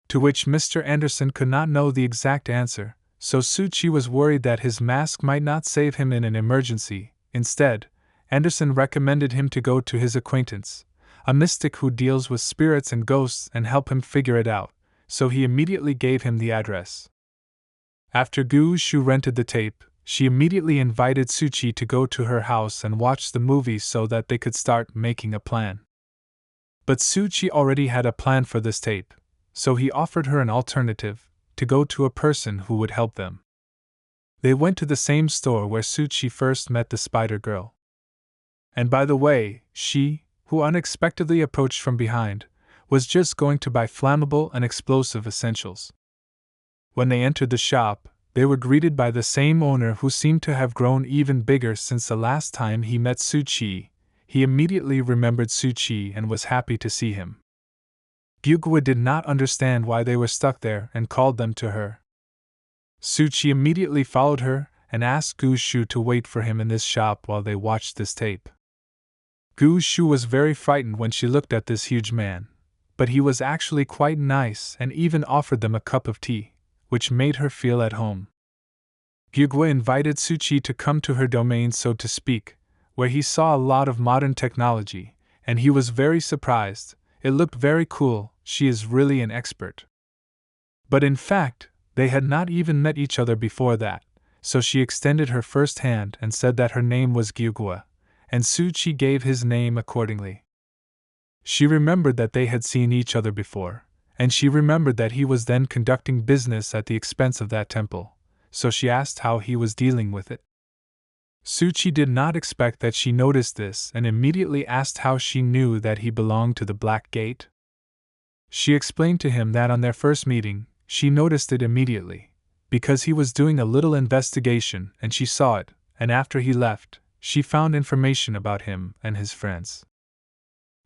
To which Mr. Anderson could not know the exact answer, so Suchi was worried that his mask might not save him in an emergency. Instead, Anderson recommended him to go to his acquaintance, a mystic who deals with spirits and ghosts, and help him figure it out, so he immediately gave him the address. After Gu Shu rented the tape, she immediately invited Suchi to go to her house and watch the movie so that they could start making a plan. But Suchi already had a plan for this tape, so he offered her an alternative, to go to a person who would help them. They went to the same store where Suchi first met the spider girl. And by the way, she, who unexpectedly approached from behind, was just going to buy flammable and explosive essentials. When they entered the shop, they were greeted by the same owner who seemed to have grown even bigger since the last time he met Suchi. He immediately remembered Suchi and was happy to see him. Gyugwa did not understand why they were stuck there and called them to her. Suchi immediately followed her and asked Gu Shu to wait for him in this shop while they watched this tape. Gu Shu was very frightened when she looked at this huge man, but he was actually quite nice and even offered them a cup of tea, which made her feel at home. Gyugwa invited Suchi to come to her domain, so to speak, where he saw a lot of modern technology, and he was very surprised. It looked very cool. She is really an expert. But in fact, they had not even met each other before that, so she extended her first hand and said that her name was Gyugwa, and Suchi gave his name accordingly. She remembered that they had seen each other before, and she remembered that he was then conducting business at the expense of that temple, so she asked how he was dealing with it. Suchi did not expect that she noticed this and immediately asked how she knew that he belonged to the Black Gate. She explained to him that on their first meeting, she noticed it immediately, because he was doing a little investigation and she saw it, and after he left, she found information about him and his friends.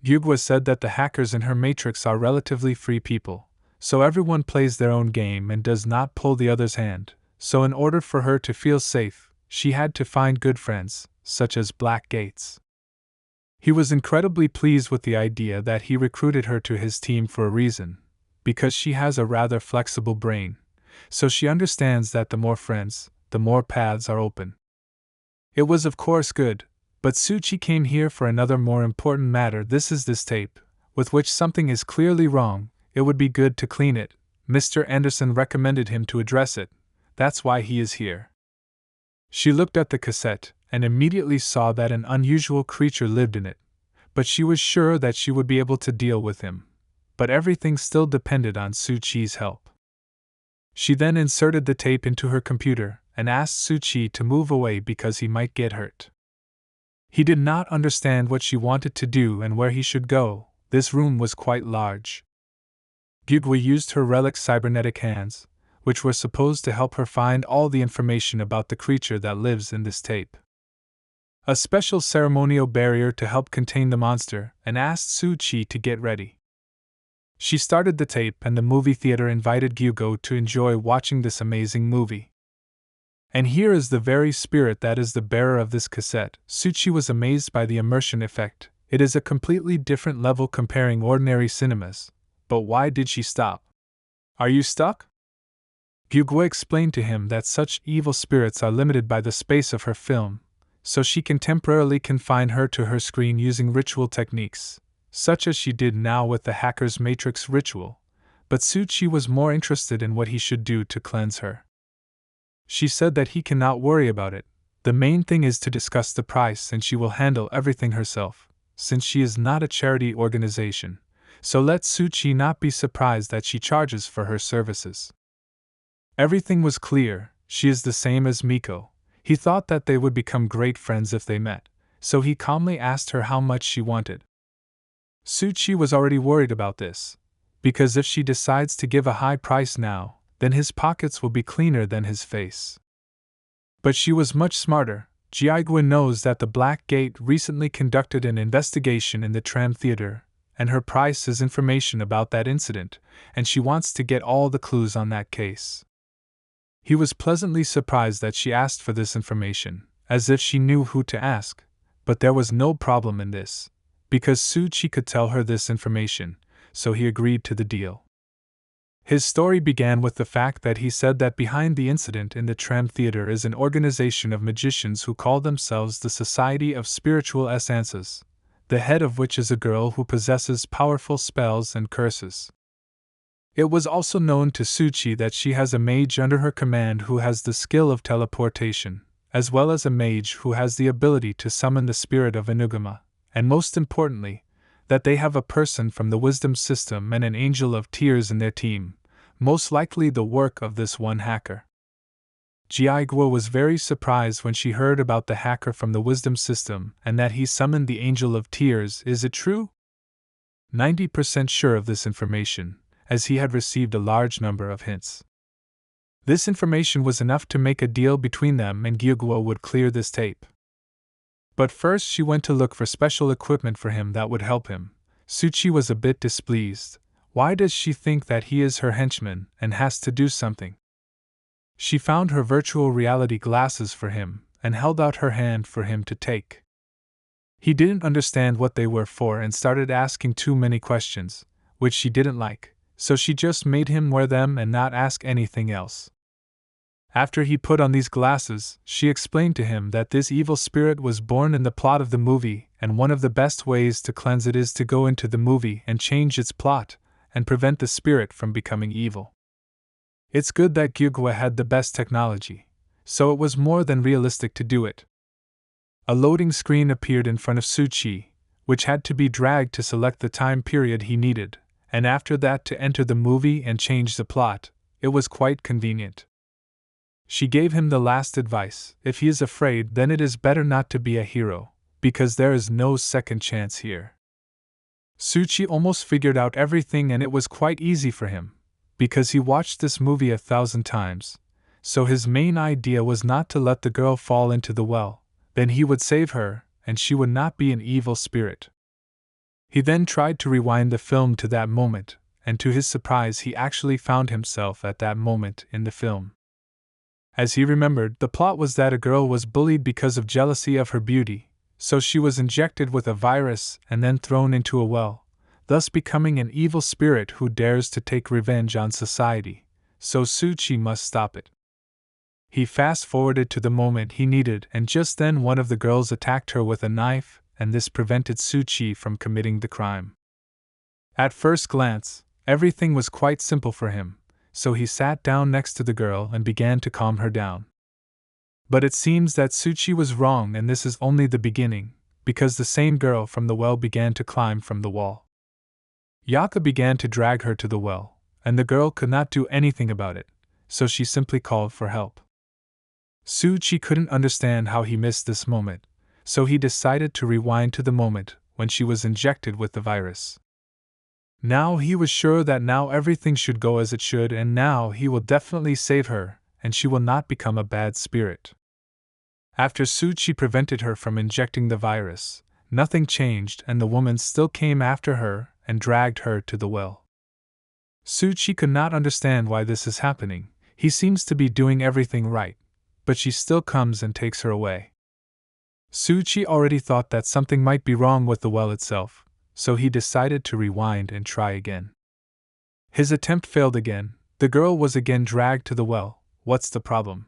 Gyugwa said that the hackers in her matrix are relatively free people, so everyone plays their own game and does not pull the other's hand, so in order for her to feel safe, she had to find good friends, such as Black Gates. He was incredibly pleased with the idea that he recruited her to his team for a reason, because she has a rather flexible brain, so she understands that the more friends, the more paths are open. It was of course good, but Suchi came here for another more important matter. This tape, with which something is clearly wrong. It would be good to clean it. Mr. Anderson recommended him to address it. That's why he is here. She looked at the cassette and immediately saw that an unusual creature lived in it, but she was sure that she would be able to deal with him. But everything still depended on Suchi's help. She then inserted the tape into her computer and asked Suchi to move away because he might get hurt. He did not understand what she wanted to do and where he should go. This room was quite large. Gyugwa used her relic cybernetic hands, which were supposed to help her find all the information about the creature that lives in this tape. a special ceremonial barrier to help contain the monster, and asked Su-Chi to get ready. She started the tape, and the movie theater invited Gyugo to enjoy watching this amazing movie. And here is the very spirit that is the bearer of this cassette. Su-Chi was amazed by the immersion effect. It is a completely different level comparing ordinary cinemas. But why did she stop? Are you stuck? Gyugo explained to him that such evil spirits are limited by the space of her film, so she can temporarily confine her to her screen using ritual techniques, such as she did now with the hacker's matrix ritual, but Su-Chi was more interested in what he should do to cleanse her. She said that he cannot worry about it. The main thing is to discuss the price, and she will handle everything herself, since she is not a charity organization, so let Su-Chi not be surprised that she charges for her services. Everything was clear. She is the same as Miko. He thought that they would become great friends if they met, so he calmly asked her how much she wanted. Su-Chi was already worried about this, because if she decides to give a high price now, then his pockets will be cleaner than his face. But she was much smarter. Jiaigua knows that the Black Gate recently conducted an investigation in the tram theater, and her price is information about that incident, and she wants to get all the clues on that case. He was pleasantly surprised that she asked for this information, as if she knew who to ask, but there was no problem in this, because Su-Chi could tell her this information, so he agreed to the deal. His story began with the fact that he said that behind the incident in the tram theater is an organization of magicians who call themselves the Society of Spiritual Essences, the head of which is a girl who possesses powerful spells and curses. It was also known to Su-Chi that she has a mage under her command who has the skill of teleportation, as well as a mage who has the ability to summon the spirit of Inugama, and most importantly, that they have a person from the wisdom system and an angel of tears in their team, most likely the work of this one hacker. Jiaigua was very surprised when she heard about the hacker from the wisdom system and that he summoned the angel of tears. Is it true? 90% sure of this information, as he had received a large number of hints. This information was enough to make a deal between them, and Gyugo would clear this tape. But first she went to look for special equipment for him that would help him. Su-Chi was a bit displeased. Why does she think that he is her henchman and has to do something? She found her virtual reality glasses for him and held out her hand for him to take. He didn't understand what they were for and started asking too many questions, which she didn't like. So she just made him wear them and not ask anything else. After he put on these glasses, she explained to him that this evil spirit was born in the plot of the movie, and one of the best ways to cleanse it is to go into the movie and change its plot, and prevent the spirit from becoming evil. It's good that Gyugwa had the best technology, so it was more than realistic to do it. A loading screen appeared in front of Su-Chi, which had to be dragged to select the time period he needed, and after that to enter the movie and change the plot. It was quite convenient. She gave him the last advice: if he is afraid, then it is better not to be a hero, because there is no second chance here. Su-Chi almost figured out everything, and it was quite easy for him, because he watched this movie 1,000 times, so his main idea was not to let the girl fall into the well, then he would save her, and she would not be an evil spirit. He then tried to rewind the film to that moment, and to his surprise he actually found himself at that moment in the film. As he remembered, the plot was that a girl was bullied because of jealousy of her beauty, so she was injected with a virus and then thrown into a well, thus becoming an evil spirit who dares to take revenge on society, so Su-Chi must stop it. He fast-forwarded to the moment he needed, and just then one of the girls attacked her with a knife, and this prevented Su-Chi from committing the crime. At first glance, everything was quite simple for him, so he sat down next to the girl and began to calm her down. But it seems that Su-Chi was wrong, and this is only the beginning, because the same girl from the well began to climb from the wall. Yaka began to drag her to the well, and the girl could not do anything about it, so she simply called for help. Su-Chi couldn't understand how he missed this moment, so he decided to rewind to the moment when she was injected with the virus. Now he was sure that now everything should go as it should, and now he will definitely save her, and she will not become a bad spirit. After Suchi prevented her from injecting the virus, nothing changed and the woman still came after her and dragged her to the well. Suchi could not understand why this is happening. He seems to be doing everything right, but she still comes and takes her away. Suchi already thought that something might be wrong with the well itself, so he decided to rewind and try again. His attempt failed again. The girl was again dragged to the well. What's the problem?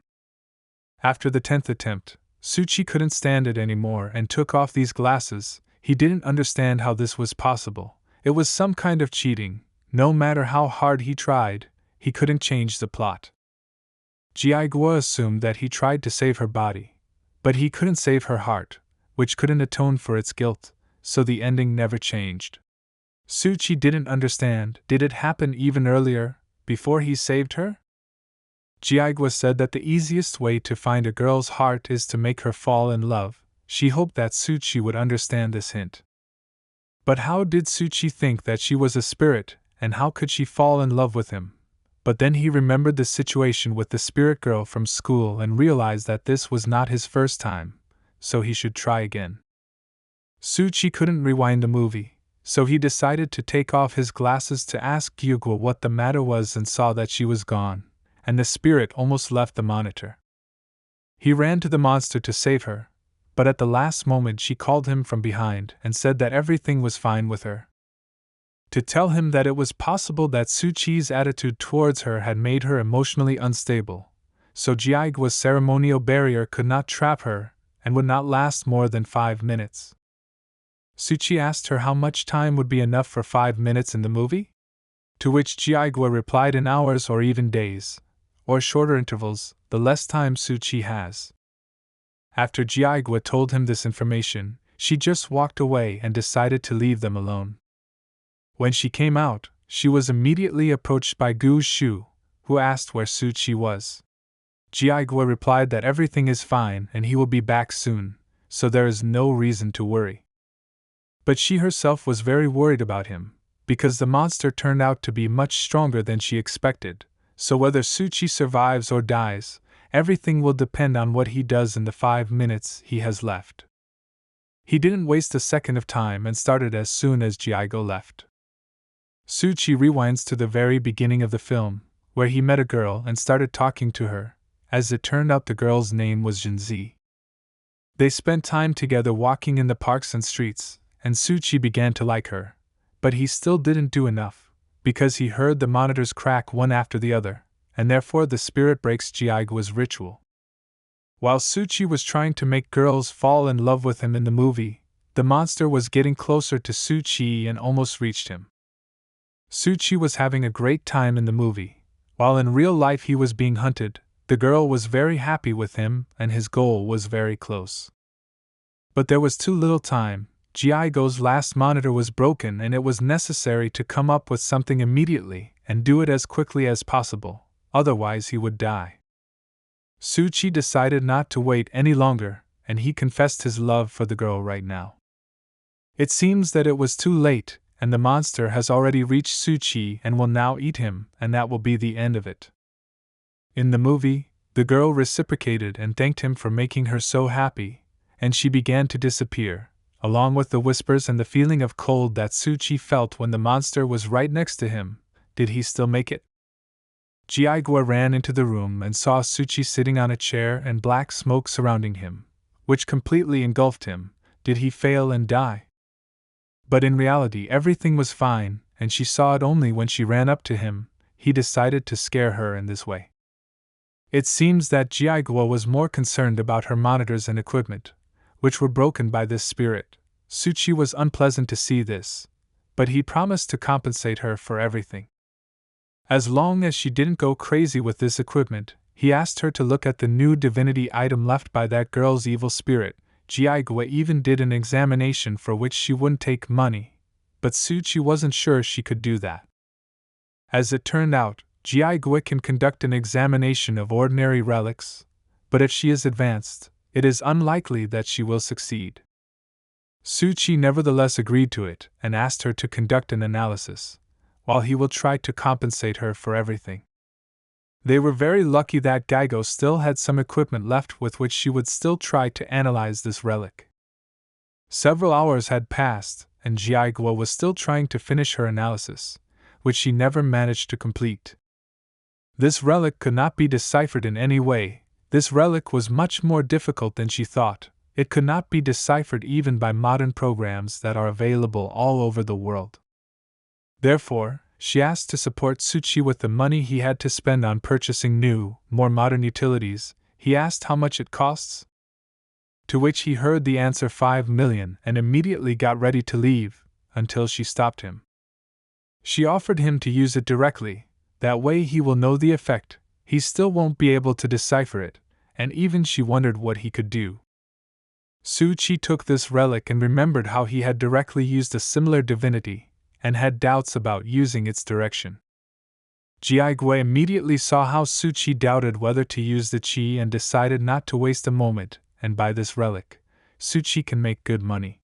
After the 10th attempt, Suchi couldn't stand it anymore and took off these glasses. He didn't understand how this was possible. It was some kind of cheating. No matter how hard he tried, he couldn't change the plot. Jiaiguo assumed that he tried to save her body, but he couldn't save her heart, which couldn't atone for its guilt, so the ending never changed. Suchi didn't understand. Did it happen even earlier, before he saved her? Jiaiguo said that the easiest way to find a girl's heart is to make her fall in love. She hoped that Suchi would understand this hint. But how did Suchi think that she was a spirit, and how could she fall in love with him? But then he remembered the situation with the spirit girl from school and realized that this was not his first time, so he should try again. Suchi couldn't rewind the movie, so he decided to take off his glasses to ask Gyugwa what the matter was and saw that she was gone, and the spirit almost left the monitor. He ran to the monster to save her, but at the last moment she called him from behind and said that everything was fine with her. To tell him that it was possible that Suchi's attitude towards her had made her emotionally unstable, so Jiaigua's ceremonial barrier could not trap her and would not last more than 5 minutes. Suchi asked her how much time would be enough for 5 minutes in the movie? To which Jiaigua replied in hours or even days, or shorter intervals, the less time Suchi has. After Jiaigua told him this information, she just walked away and decided to leave them alone. When she came out, she was immediately approached by Gu Shu, who asked where Suchi was. Jiaigua replied that everything is fine and he will be back soon, so there is no reason to worry. But she herself was very worried about him, because the monster turned out to be much stronger than she expected, so whether Suchi survives or dies, everything will depend on what he does in the 5 minutes he has left. He didn't waste a second of time and started as soon as Jiaigua left. Suchi rewinds to the very beginning of the film, where he met a girl and started talking to her. As it turned out, the girl's name was Jinzi. They spent time together walking in the parks and streets, and Suchi began to like her. But he still didn't do enough, because he heard the monitors crack one after the other, and therefore the spirit breaks Jiaigua's ritual. While Suchi was trying to make girls fall in love with him in the movie, the monster was getting closer to Suchi and almost reached him. Suchi was having a great time in the movie. While in real life he was being hunted, the girl was very happy with him and his goal was very close. But there was too little time. Jiaiguo's last monitor was broken and it was necessary to come up with something immediately and do it as quickly as possible, otherwise he would die. Suchi decided not to wait any longer, and he confessed his love for the girl right now. It seems that it was too late, and the monster has already reached Suchi and will now eat him, and that will be the end of it. In the movie, the girl reciprocated and thanked him for making her so happy, and she began to disappear, along with the whispers and the feeling of cold that Suchi felt when the monster was right next to him. Did he still make it? Jiaigua ran into the room and saw Suchi sitting on a chair and black smoke surrounding him, which completely engulfed him. Did he fail and die? But in reality everything was fine, and she saw it only when she ran up to him. He decided to scare her in this way. It seems that Jiaigua was more concerned about her monitors and equipment, which were broken by this spirit. Suchi was unpleasant to see this, but he promised to compensate her for everything. As long as she didn't go crazy with this equipment, he asked her to look at the new divinity item left by that girl's evil spirit. Jiaigua even did an examination for which she wouldn't take money, but Suchi wasn't sure she could do that. As it turned out, Jiaigua can conduct an examination of ordinary relics, but if she is advanced, it is unlikely that she will succeed. Suchi nevertheless agreed to it and asked her to conduct an analysis, while he will try to compensate her for everything. They were very lucky that Geigo still had some equipment left with which she would still try to analyze this relic. Several hours had passed, and Jiaiguo was still trying to finish her analysis, which she never managed to complete. This relic could not be deciphered in any way. This relic was much more difficult than she thought. It could not be deciphered even by modern programs that are available all over the world. Therefore, she asked to support Tsuchi with the money he had to spend on purchasing new, more modern utilities. He asked how much it costs, to which he heard the answer 5 million and immediately got ready to leave, until she stopped him. She offered him to use it directly, that way he will know the effect, he still won't be able to decipher it, and even she wondered what he could do. Tsuchi took this relic and remembered how he had directly used a similar divinity, and had doubts about using its direction. Jiaiguo immediately saw how Tsuchi doubted whether to use the qi and decided not to waste a moment, and buy this relic. Tsuchi can make good money.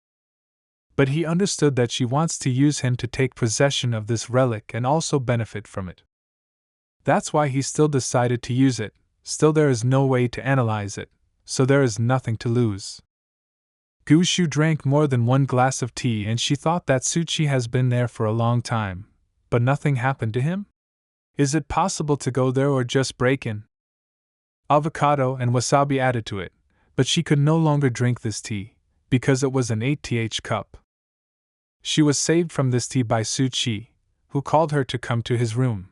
But he understood that she wants to use him to take possession of this relic and also benefit from it. That's why he still decided to use it. Still, there is no way to analyze it, so there is nothing to lose. Gushu drank more than one glass of tea and she thought that Tsuchi has been there for a long time, but nothing happened to him? Is it possible to go there or just break in? Avocado and wasabi added to it, but she could no longer drink this tea, because it was an 8th cup. She was saved from this tea by Tsuchi, who called her to come to his room.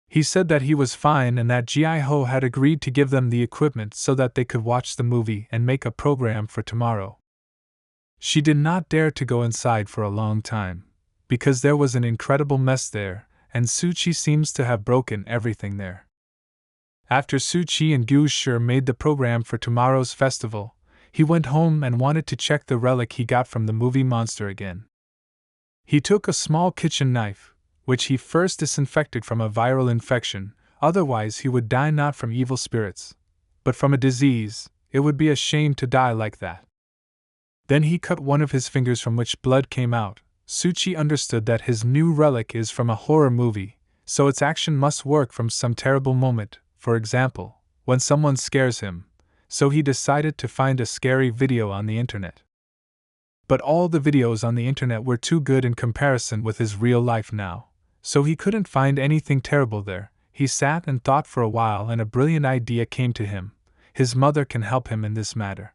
He said that he was fine and that Jiaiho had agreed to give them the equipment so that they could watch the movie and make a program for tomorrow. She did not dare to go inside for a long time, because there was an incredible mess there, and Tsuchi seems to have broken everything there. After Tsuchi and Gushu made the program for tomorrow's festival, he went home and wanted to check the relic he got from the movie monster again. He took a small kitchen knife, which he first disinfected from a viral infection, otherwise he would die not from evil spirits, but from a disease. It would be a shame to die like that. Then he cut one of his fingers from which blood came out. Tsuchi understood that his new relic is from a horror movie, so its action must work from some terrible moment, for example, when someone scares him, so he decided to find a scary video on the internet. But all the videos on the internet were too good in comparison with his real life now, so he couldn't find anything terrible there. He sat and thought for a while and a brilliant idea came to him. His mother can help him in this matter.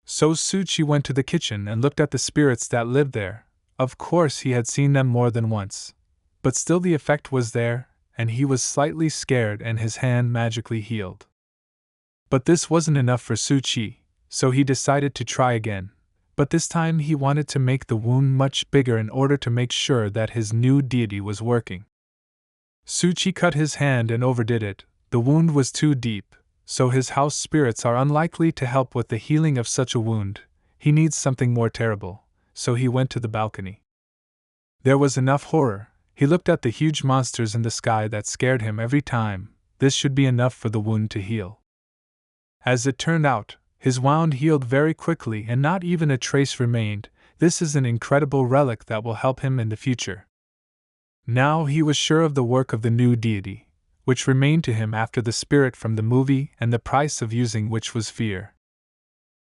So Tsuchi went to the kitchen and looked at the spirits that lived there. Of course he had seen them more than once, but still the effect was there, and he was slightly scared and his hand magically healed. But this wasn't enough for Tsuchi, so he decided to try again, but this time he wanted to make the wound much bigger in order to make sure that his new deity was working. Tsuchi cut his hand and overdid it. The wound was too deep, so his house spirits are unlikely to help with the healing of such a wound. He needs something more terrible, so he went to the balcony. There was enough horror. He looked at the huge monsters in the sky that scared him every time. This should be enough for the wound to heal. As it turned out, his wound healed very quickly and not even a trace remained. This is an incredible relic that will help him in the future. Now he was sure of the work of the new deity, which remained to him after the spirit from the movie and the price of using which was fear.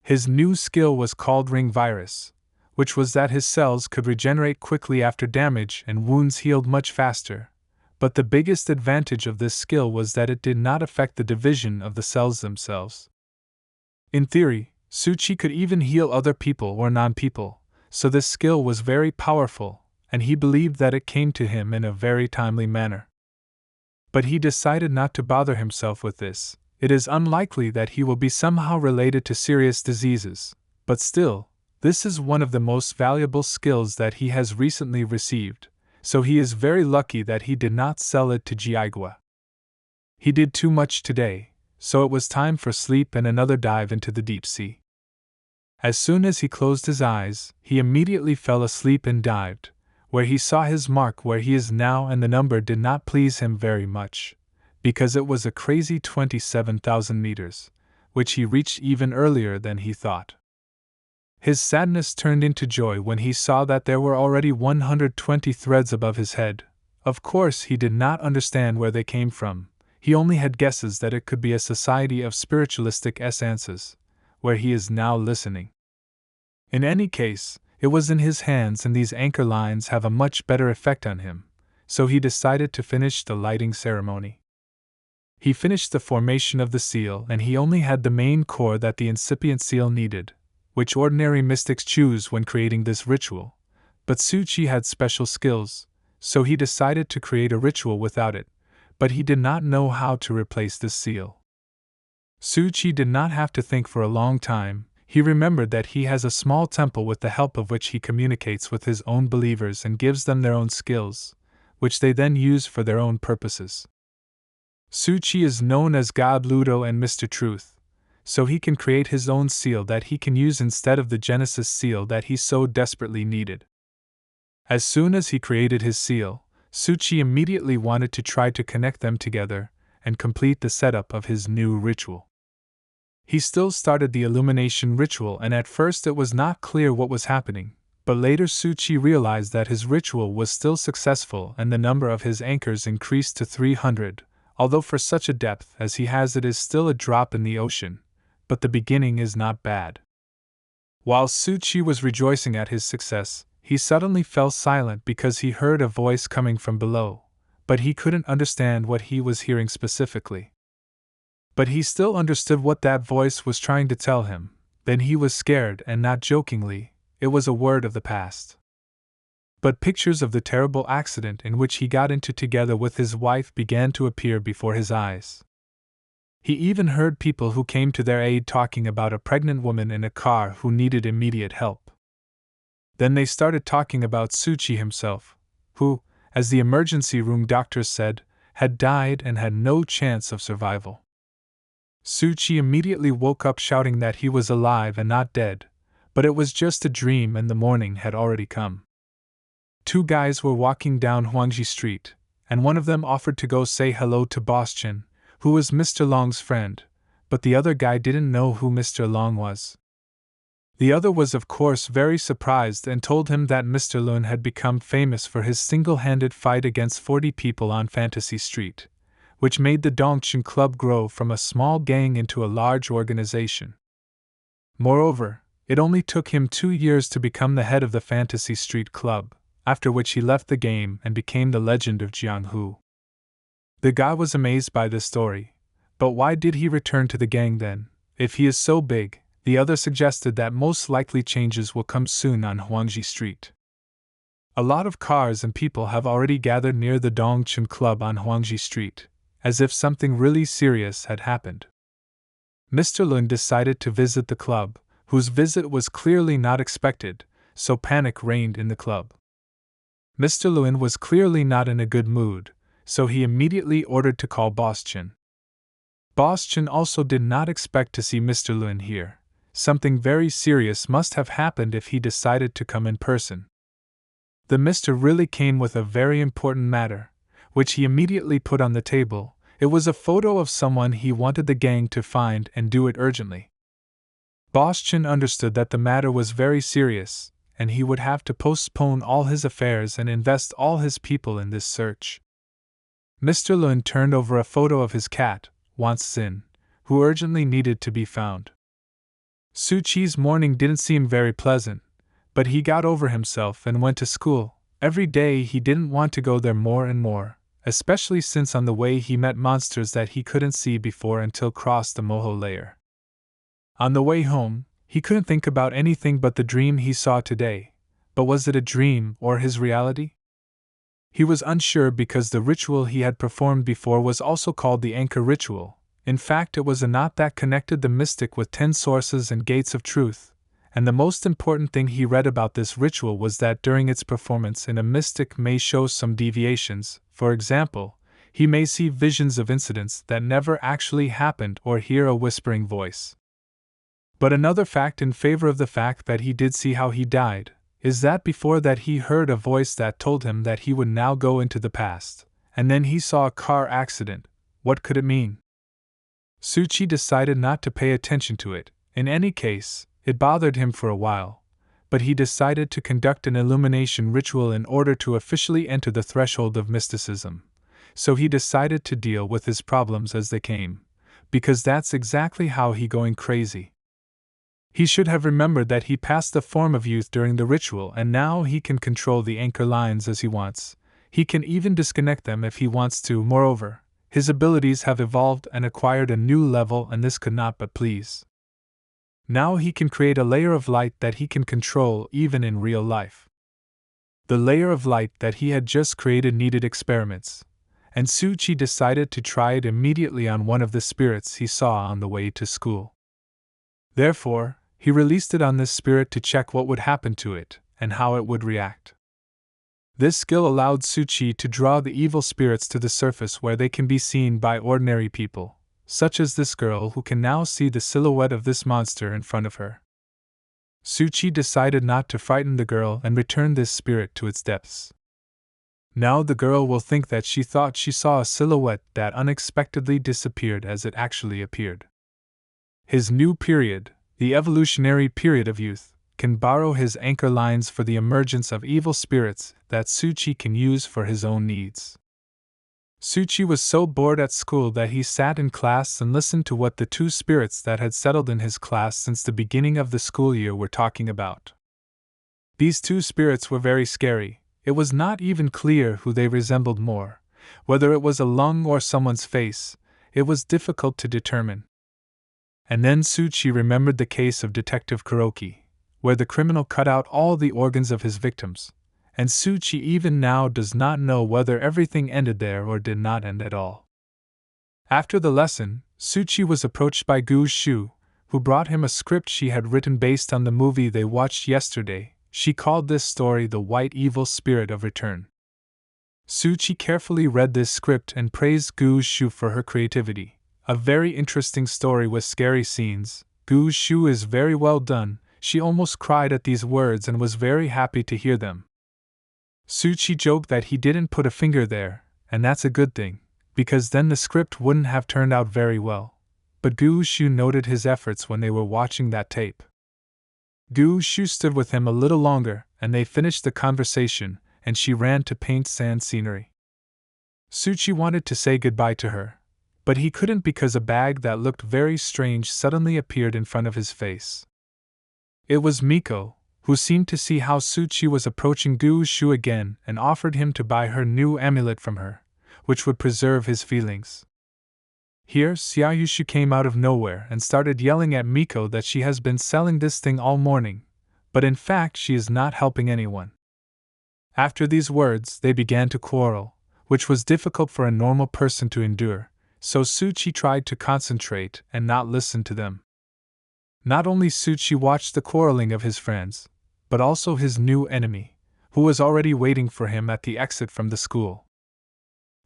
His new skill was called Ring Virus, which was that his cells could regenerate quickly after damage and wounds healed much faster. But the biggest advantage of this skill was that it did not affect the division of the cells themselves. In theory, Tsuchi could even heal other people or non-people, so this skill was very powerful, and he believed that it came to him in a very timely manner. But he decided not to bother himself with this. It is unlikely that he will be somehow related to serious diseases, but still, this is one of the most valuable skills that he has recently received, so he is very lucky that he did not sell it to Jiaiguo. He did too much today, so it was time for sleep and another dive into the deep sea. As soon as he closed his eyes, he immediately fell asleep and dived, where he saw his mark where he is now, and the number did not please him very much, because it was a crazy 27,000 meters, which he reached even earlier than he thought. His sadness turned into joy when he saw that there were already 120 threads above his head. Of course he did not understand where they came from. He only had guesses that it could be a society of spiritualistic essences, where he is now listening. In any case, it was in his hands, and these anchor lines have a much better effect on him, so he decided to finish the lighting ceremony. He finished the formation of the seal, and he only had the main core that the incipient seal needed, which ordinary mystics choose when creating this ritual, but Tsuchi had special skills, so he decided to create a ritual without it, but he did not know how to replace this seal. Tsuchi did not have to think for a long time. He remembered that he has a small temple with the help of which he communicates with his own believers and gives them their own skills, which they then use for their own purposes. Tsuchi is known as God Ludo and Mr. Truth, so he can create his own seal that he can use instead of the Genesis seal that he so desperately needed. As soon as he created his seal, Tsuchi immediately wanted to try to connect them together and complete the setup of his new ritual. He still started the illumination ritual, and at first it was not clear what was happening, but later Tsuchi realized that his ritual was still successful and the number of his anchors increased to 300, although for such a depth as he has it is still a drop in the ocean, but the beginning is not bad. While Tsuchi was rejoicing at his success, he suddenly fell silent because he heard a voice coming from below, but he couldn't understand what he was hearing specifically. But he still understood what that voice was trying to tell him. Then he was scared, and not jokingly, it was a word of the past. But pictures of the terrible accident in which he got into together with his wife began to appear before his eyes. He even heard people who came to their aid talking about a pregnant woman in a car who needed immediate help. Then they started talking about Tsuchi himself, who, as the emergency room doctors said, had died and had no chance of survival. Tsuchi immediately woke up shouting that he was alive and not dead, but it was just a dream and the morning had already come. Two guys were walking down Huangji Street, and one of them offered to go say hello to Boss Chin, who was Mr. Long's friend, but the other guy didn't know who Mr. Long was. The other was of course very surprised and told him that Mr. Lun had become famous for his single-handed fight against 40 people on Fantasy Street, which made the Dongchen Club grow from a small gang into a large organization. Moreover, it only took him 2 years to become the head of the Fantasy Street Club, after which he left the game and became the legend of Jianghu. The guy was amazed by this story, but why did he return to the gang then, if he is so big? The other suggested that most likely changes will come soon on Huangji Street. A lot of cars and people have already gathered near the Dongchen Club on Huangji Street, as if something really serious had happened. Mr. Lun decided to visit the club, whose visit was clearly not expected, so panic reigned in the club. Mr. Lun was clearly not in a good mood, so he immediately ordered to call Boss Chin. Boss Chin also did not expect to see Mr. Lun here. Something very serious must have happened if he decided to come in person. The Mr. really came with a very important matter, which he immediately put on the table. It was a photo of someone he wanted the gang to find and do it urgently. Boss Chin understood that the matter was very serious, and he would have to postpone all his affairs and invest all his people in this search. Mr. Lun turned over a photo of his cat, Wan Xin, who urgently needed to be found. Tsuchi's morning didn't seem very pleasant, but he got over himself and went to school. Every day he didn't want to go there more and more, especially since on the way he met monsters that he couldn't see before until crossed the Moho layer. On the way home, he couldn't think about anything but the dream he saw today, but was it a dream or his reality? He was unsure because the ritual he had performed before was also called the Anchor Ritual. In fact, it was a knot that connected the mystic with 10 sources and gates of truth, and the most important thing he read about this ritual was that during its performance a mystic may show some deviations. For example, he may see visions of incidents that never actually happened or hear a whispering voice. But another fact in favor of the fact that he did see how he died is that before that he heard a voice that told him that he would now go into the past, and then he saw a car accident. What could it mean? Tsuchi decided not to pay attention to it. In any case, it bothered him for a while, but he decided to conduct an illumination ritual in order to officially enter the threshold of mysticism, so he decided to deal with his problems as they came, because that's exactly how he going crazy. He should have remembered that he passed the form of youth during the ritual, and now he can control the anchor lines as he wants. He can even disconnect them if he wants to. Moreover, his abilities have evolved and acquired a new level, and this could not but please. Now he can create a layer of light that he can control even in real life. The layer of light that he had just created needed experiments, and Tsuchi decided to try it immediately on one of the spirits he saw on the way to school. Therefore, he released it on this spirit to check what would happen to it and how it would react. This skill allowed Tsuchi to draw the evil spirits to the surface where they can be seen by ordinary people, such as this girl who can now see the silhouette of this monster in front of her. Tsuchi decided not to frighten the girl and return this spirit to its depths. Now the girl will think that she thought she saw a silhouette that unexpectedly disappeared as it actually appeared. His new period, the evolutionary period of youth, can borrow his anchor lines for the emergence of evil spirits that Tsuchi can use for his own needs. Tsuchi was so bored at school that he sat in class and listened to what the two spirits that had settled in his class since the beginning of the school year were talking about. These two spirits were very scary. It was not even clear who they resembled more, whether it was a lung or someone's face. It was difficult to determine. And then Tsuchi remembered the case of Detective Kuroki, where the criminal cut out all the organs of his victims, and Tsuchi even now does not know whether everything ended there or did not end at all. After the lesson, Tsuchi was approached by Gu Shu, who brought him a script she had written based on the movie they watched yesterday. She called this story The White Evil Spirit of Return. Tsuchi carefully read this script and praised Gu Shu for her creativity. A very interesting story with scary scenes. Gu Shu is very well done. She almost cried at these words and was very happy to hear them. Tsuchi joked that he didn't put a finger there, and that's a good thing, because then the script wouldn't have turned out very well. But Gu Shu noted his efforts when they were watching that tape. Gu Shu stood with him a little longer, and they finished the conversation, and she ran to paint sand scenery. Tsuchi wanted to say goodbye to her, but he couldn't because a bag that looked very strange suddenly appeared in front of his face. It was Miko, who seemed to see how Tsuchi was approaching Gu Shu again and offered him to buy her new amulet from her, which would preserve his feelings. Here, Xiaoyushu came out of nowhere and started yelling at Miko that she has been selling this thing all morning, but in fact she is not helping anyone. After these words, they began to quarrel, which was difficult for a normal person to endure, so Tsuchi tried to concentrate and not listen to them. Not only Tsuchi watched the quarreling of his friends, but also his new enemy, who was already waiting for him at the exit from the school.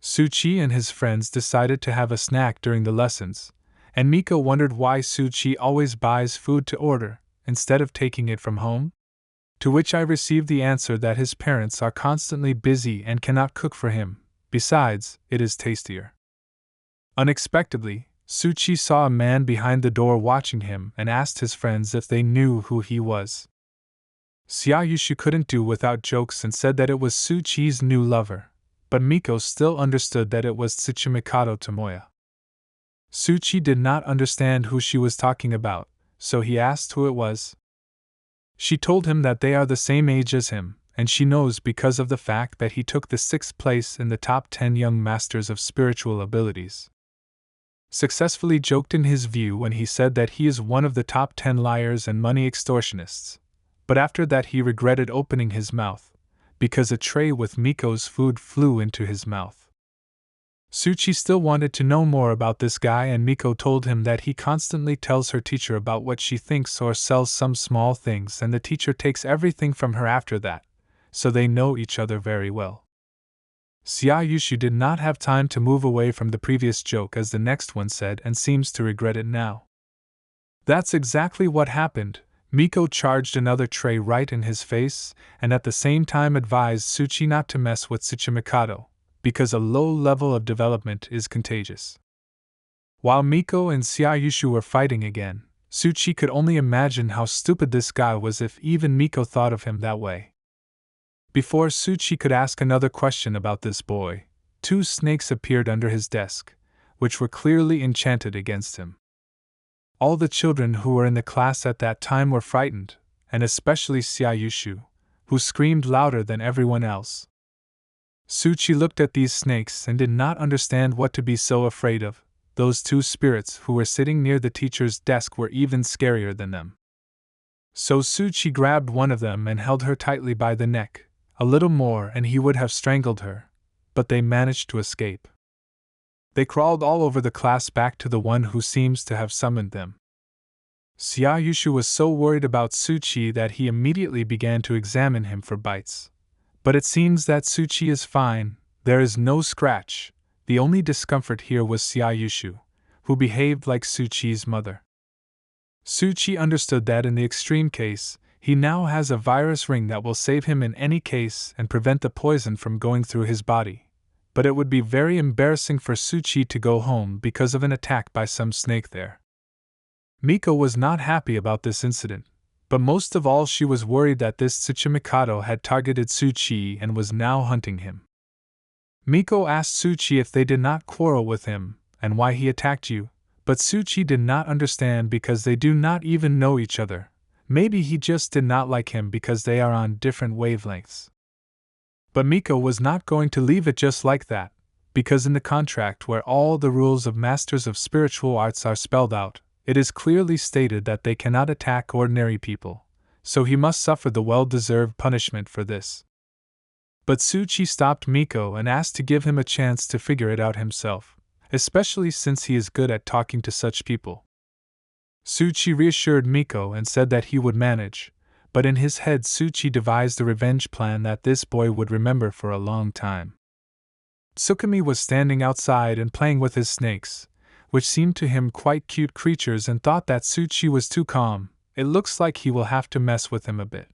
Tsuchi and his friends decided to have a snack during the lessons, and Miko wondered why Tsuchi always buys food to order, instead of taking it from home? To which I received the answer that his parents are constantly busy and cannot cook for him. Besides, it is tastier. Unexpectedly, Tsuchi saw a man behind the door watching him and asked his friends if they knew who he was. Xiaoyushu couldn't do without jokes and said that it was Tsuchi's new lover, but Miko still understood that it was Tsuchimikado Tomoya. Tsuchi did not understand who she was talking about, so he asked who it was. She told him that they are the same age as him, and she knows because of the fact that he took the 6th place in the top 10 young masters of spiritual abilities. Successfully joked in his view when he said that he is one of the top 10 liars and money extortionists, but after that he regretted opening his mouth, because a tray with Miko's food flew into his mouth. Tsuchi still wanted to know more about this guy, and Miko told him that he constantly tells her teacher about what she thinks or sells some small things, and the teacher takes everything from her after that, so they know each other very well. Xiaoyushu did not have time to move away from the previous joke as the next one said, and seems to regret it now. That's exactly what happened. Miko charged another tray right in his face, and at the same time advised Tsuchi not to mess with Tsuchimikado, because a low level of development is contagious. While Miko and Xiaoyushu were fighting again, Tsuchi could only imagine how stupid this guy was if even Miko thought of him that way. Before Tsuchi could ask another question about this boy, 2 snakes appeared under his desk, which were clearly enchanted against him. All the children who were in the class at that time were frightened, and especially Xiaoyushu, who screamed louder than everyone else. Suchi looked at these snakes and did not understand what to be so afraid of. Those 2 spirits who were sitting near the teacher's desk were even scarier than them. So Suchi grabbed one of them and held her tightly by the neck. A little more and he would have strangled her, but they managed to escape. They crawled all over the class back to the one who seems to have summoned them. Xiaoyushu was so worried about Suchi that he immediately began to examine him for bites. But it seems that Suchi is fine, there is no scratch. The only discomfort here was Xiaoyushu, who behaved like Suchi's mother. Suchi understood that in the extreme case, he now has a virus ring that will save him in any case and prevent the poison from going through his body. But it would be very embarrassing for Suchi to go home because of an attack by some snake there. Miko was not happy about this incident, but most of all she was worried that this Tsuchimikado had targeted Suchi and was now hunting him. Miko asked Suchi if they did not quarrel with him, and why he attacked you, but Suchi did not understand because they do not even know each other. Maybe he just did not like him because they are on different wavelengths. But Miko was not going to leave it just like that, because in the contract where all the rules of masters of spiritual arts are spelled out, it is clearly stated that they cannot attack ordinary people, so he must suffer the well-deserved punishment for this. But Suchi stopped Miko and asked to give him a chance to figure it out himself, especially since he is good at talking to such people. Suchi reassured Miko and said that he would manage, but in his head Suchi devised a revenge plan that this boy would remember for a long time. Tsukumi was standing outside and playing with his snakes, which seemed to him quite cute creatures, and thought that Suchi was too calm. It looks like he will have to mess with him a bit.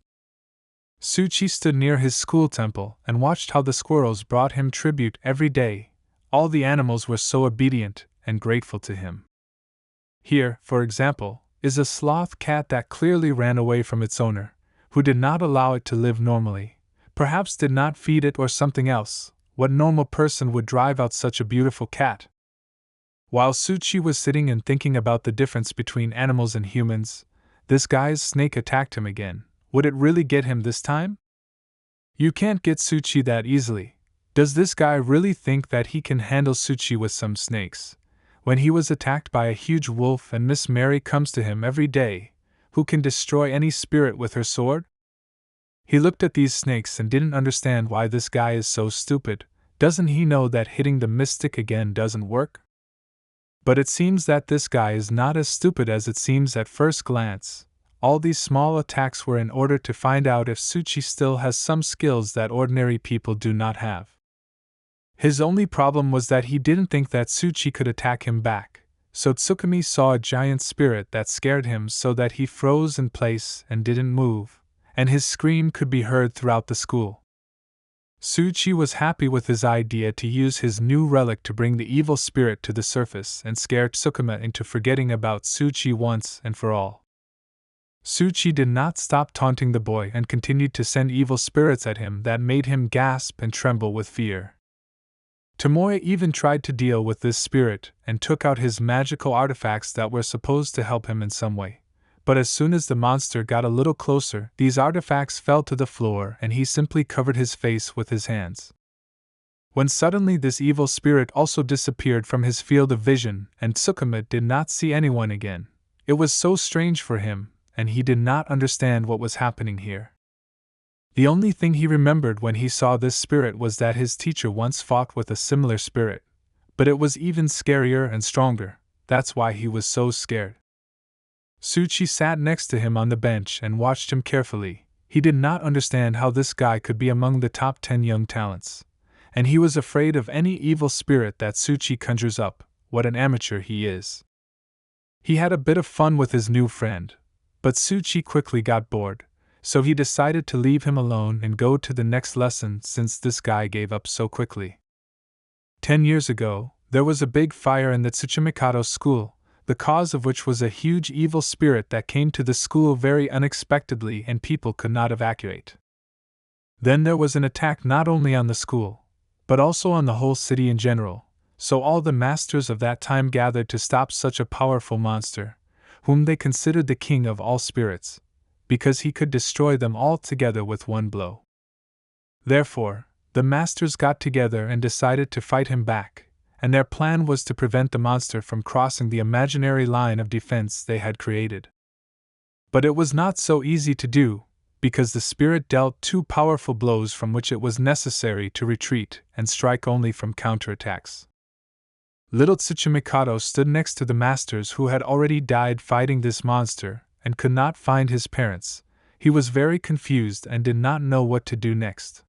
Suchi stood near his school temple and watched how the squirrels brought him tribute every day. All the animals were so obedient and grateful to him. Here, for example, is a sloth cat that clearly ran away from its owner, who did not allow it to live normally, perhaps did not feed it or something else. What normal person would drive out such a beautiful cat? While Suchi was sitting and thinking about the difference between animals and humans, this guy's snake attacked him again. Would it really get him this time? You can't get Suchi that easily. Does this guy really think that he can handle Suchi with some snakes? When he was attacked by a huge wolf and Miss Mary comes to him every day, who can destroy any spirit with her sword? He looked at these snakes and didn't understand why this guy is so stupid. Doesn't he know that hitting the mystic again doesn't work? But it seems that this guy is not as stupid as it seems at first glance. All these small attacks were in order to find out if Suchi still has some skills that ordinary people do not have. His only problem was that he didn't think that Suchi could attack him back, so Tsukumi saw a giant spirit that scared him so that he froze in place and didn't move, and his scream could be heard throughout the school. Suchi was happy with his idea to use his new relic to bring the evil spirit to the surface and scare Tsukuma into forgetting about Suchi once and for all. Suchi did not stop taunting the boy and continued to send evil spirits at him that made him gasp and tremble with fear. Tomoe even tried to deal with this spirit and took out his magical artifacts that were supposed to help him in some way. But as soon as the monster got a little closer, these artifacts fell to the floor and he simply covered his face with his hands. When suddenly this evil spirit also disappeared from his field of vision and Tsukuma did not see anyone again. It was so strange for him, and he did not understand what was happening here. The only thing he remembered when he saw this spirit was that his teacher once fought with a similar spirit, but it was even scarier and stronger. That's why he was so scared. Suchi sat next to him on the bench and watched him carefully. He did not understand how this guy could be among the top 10 young talents, and he was afraid of any evil spirit that Suchi conjures up. What an amateur he is. He had a bit of fun with his new friend, but Suchi quickly got bored, so he decided to leave him alone and go to the next lesson since this guy gave up so quickly. 10 years ago, there was a big fire in the Tsuchimikado school, the cause of which was a huge evil spirit that came to the school very unexpectedly and people could not evacuate. Then there was an attack not only on the school, but also on the whole city in general, so all the masters of that time gathered to stop such a powerful monster, whom they considered the king of all spirits, because he could destroy them all together with one blow. Therefore, the masters got together and decided to fight him back, and their plan was to prevent the monster from crossing the imaginary line of defense they had created. But it was not so easy to do, because the spirit dealt two powerful blows from which it was necessary to retreat and strike only from counterattacks. Little Tsuchimikado stood next to the masters who had already died fighting this monster and could not find his parents. He was very confused and did not know what to do next.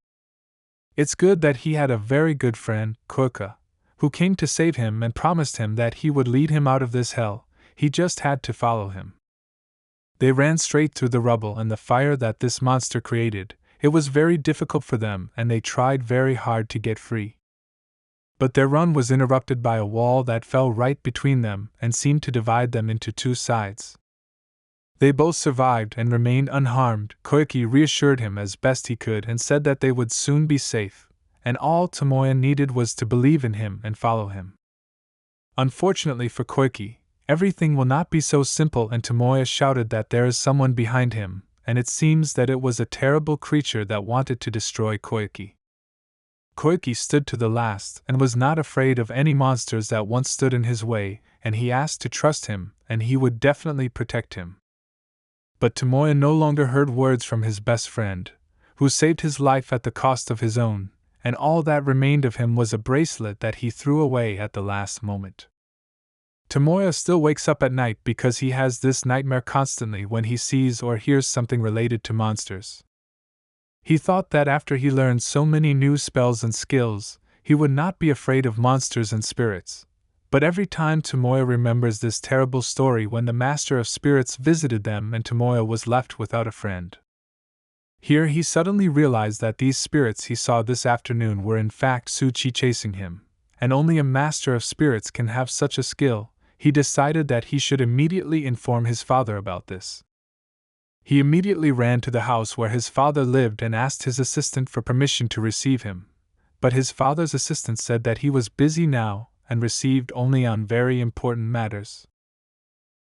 It's good that he had a very good friend, Koika, who came to save him and promised him that he would lead him out of this hell. He just had to follow him. They ran straight through the rubble and the fire that this monster created. It was very difficult for them and they tried very hard to get free. But their run was interrupted by a wall that fell right between them and seemed to divide them into two sides. They both survived and remained unharmed. Koiki reassured him as best he could and said that they would soon be safe, and all Tomoya needed was to believe in him and follow him. Unfortunately for Koiki, everything will not be so simple, and Tomoya shouted that there is someone behind him, and it seems that it was a terrible creature that wanted to destroy Koiki. Koiki stood to the last and was not afraid of any monsters that once stood in his way, and he asked to trust him, and he would definitely protect him. But Tomoya no longer heard words from his best friend, who saved his life at the cost of his own, and all that remained of him was a bracelet that he threw away at the last moment. Tomoya still wakes up at night because he has this nightmare constantly when he sees or hears something related to monsters. He thought that after he learned so many new spells and skills, he would not be afraid of monsters and spirits. But every time Tomoya remembers this terrible story when the Master of Spirits visited them and Tomoya was left without a friend. Here he suddenly realized that these spirits he saw this afternoon were in fact Tsuchi chasing him, and only a Master of Spirits can have such a skill. He decided that he should immediately inform his father about this. He immediately ran to the house where his father lived and asked his assistant for permission to receive him, but his father's assistant said that he was busy now and received only on very important matters.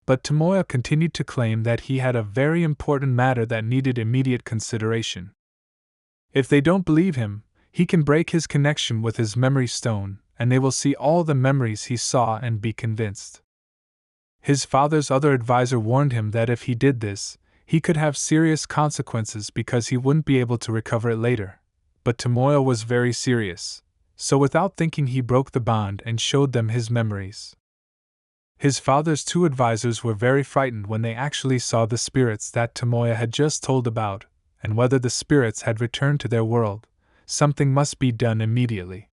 But Tomoya continued to claim that he had a very important matter that needed immediate consideration. If they don't believe him, he can break his connection with his memory stone, and they will see all the memories he saw and be convinced. His father's other advisor warned him that if he did this, he could have serious consequences because he wouldn't be able to recover it later. But Tomoya was very serious, so without thinking he broke the bond and showed them his memories. His father's two advisors were very frightened when they actually saw the spirits that Tomoya had just told about, and whether the spirits had returned to their world. Something must be done immediately.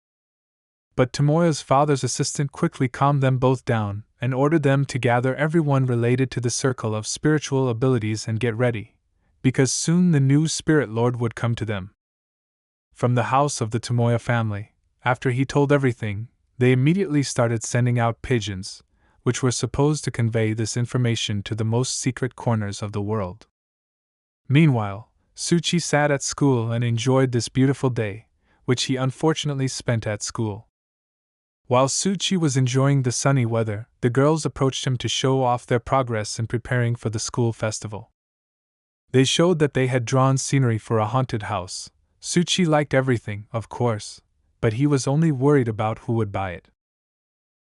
But Tomoya's father's assistant quickly calmed them both down and ordered them to gather everyone related to the circle of spiritual abilities and get ready, because soon the new spirit lord would come to them. From the house of the Tomoya family, after he told everything, they immediately started sending out pigeons, which were supposed to convey this information to the most secret corners of the world. Meanwhile, Tsuchi sat at school and enjoyed this beautiful day, which he unfortunately spent at school. While Tsuchi was enjoying the sunny weather, the girls approached him to show off their progress in preparing for the school festival. They showed that they had drawn scenery for a haunted house. Tsuchi liked everything, of course, but he was only worried about who would buy it.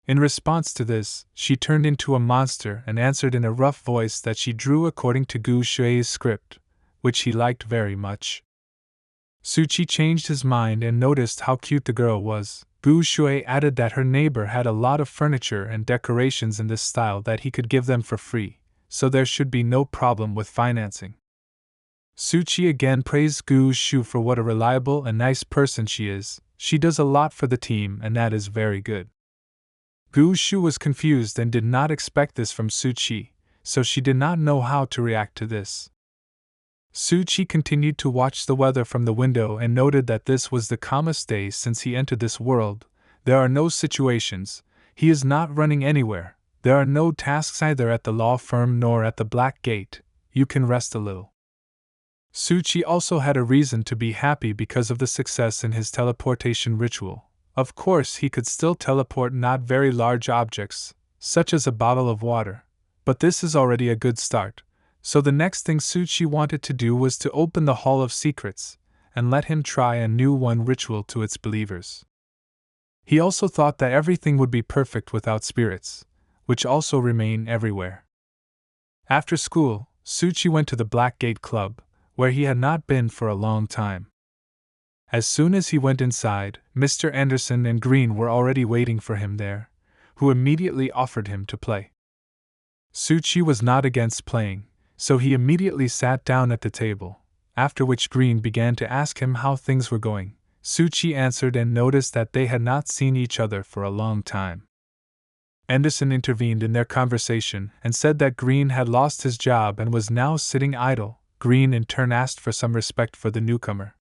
In response to this, she turned into a monster and answered in a rough voice that she drew according to Gu Shui's script, which he liked very much. Tsuchi changed his mind and noticed how cute the girl was. Gu Shui added that her neighbor had a lot of furniture and decorations in this style that he could give them for free, so there should be no problem with financing. Tsuchi again praised Gu Shu for what a reliable and nice person she is. She does a lot for the team and that is very good. Gu Shu was confused and did not expect this from Tsuchi, so she did not know how to react to this. Tsuchi continued to watch the weather from the window and noted that this was the calmest day since he entered this world. There are no situations, he is not running anywhere, there are no tasks either at the law firm nor at the Black Gate, you can rest a little. Suchi also had a reason to be happy because of the success in his teleportation ritual. Of course, he could still teleport not very large objects, such as a bottle of water, but this is already a good start. So the next thing Suchi wanted to do was to open the Hall of Secrets and let him try a new one ritual to its believers. He also thought that everything would be perfect without spirits, which also remain everywhere. After school, Suchi went to the Black Gate Club, where he had not been for a long time. As soon as he went inside, Mr. Anderson and Green were already waiting for him there, who immediately offered him to play. Suchi was not against playing, so he immediately sat down at the table, after which Green began to ask him how things were going. Suchi answered and noticed that they had not seen each other for a long time. Anderson intervened in their conversation and said that Green had lost his job and was now sitting idle. Green in turn asked for some respect for the newcomer.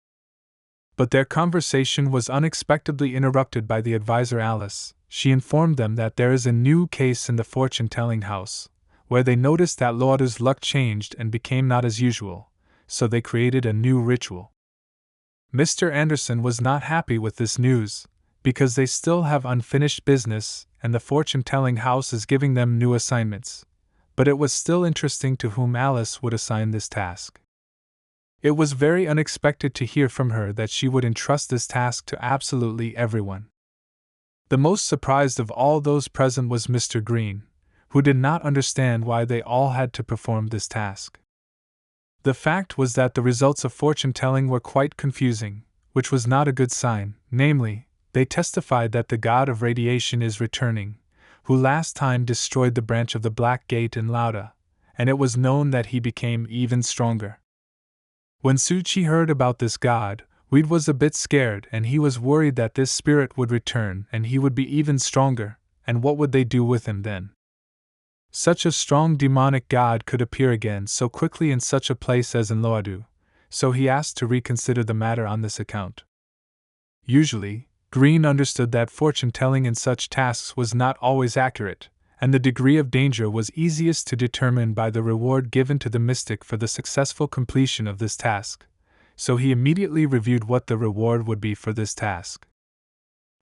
But their conversation was unexpectedly interrupted by the advisor Alice. She informed them that there is a new case in the fortune-telling house, where they noticed that Lauder's luck changed and became not as usual, so they created a new ritual. Mr. Anderson was not happy with this news, because they still have unfinished business and the fortune-telling house is giving them new assignments, but it was still interesting to whom Alice would assign this task. It was very unexpected to hear from her that she would entrust this task to absolutely everyone. The most surprised of all those present was Mr. Green, who did not understand why they all had to perform this task. The fact was that the results of fortune-telling were quite confusing, which was not a good sign. Namely, they testified that the god of radiation is returning, who last time destroyed the branch of the Black Gate in Lauda, and it was known that he became even stronger. When Suchi heard about this god, Weed was a bit scared and he was worried that this spirit would return and he would be even stronger, and what would they do with him then? Such a strong demonic god could appear again so quickly in such a place as in Loadu, so he asked to reconsider the matter on this account. Usually, Green understood that fortune-telling in such tasks was not always accurate, and the degree of danger was easiest to determine by the reward given to the mystic for the successful completion of this task, so he immediately reviewed what the reward would be for this task.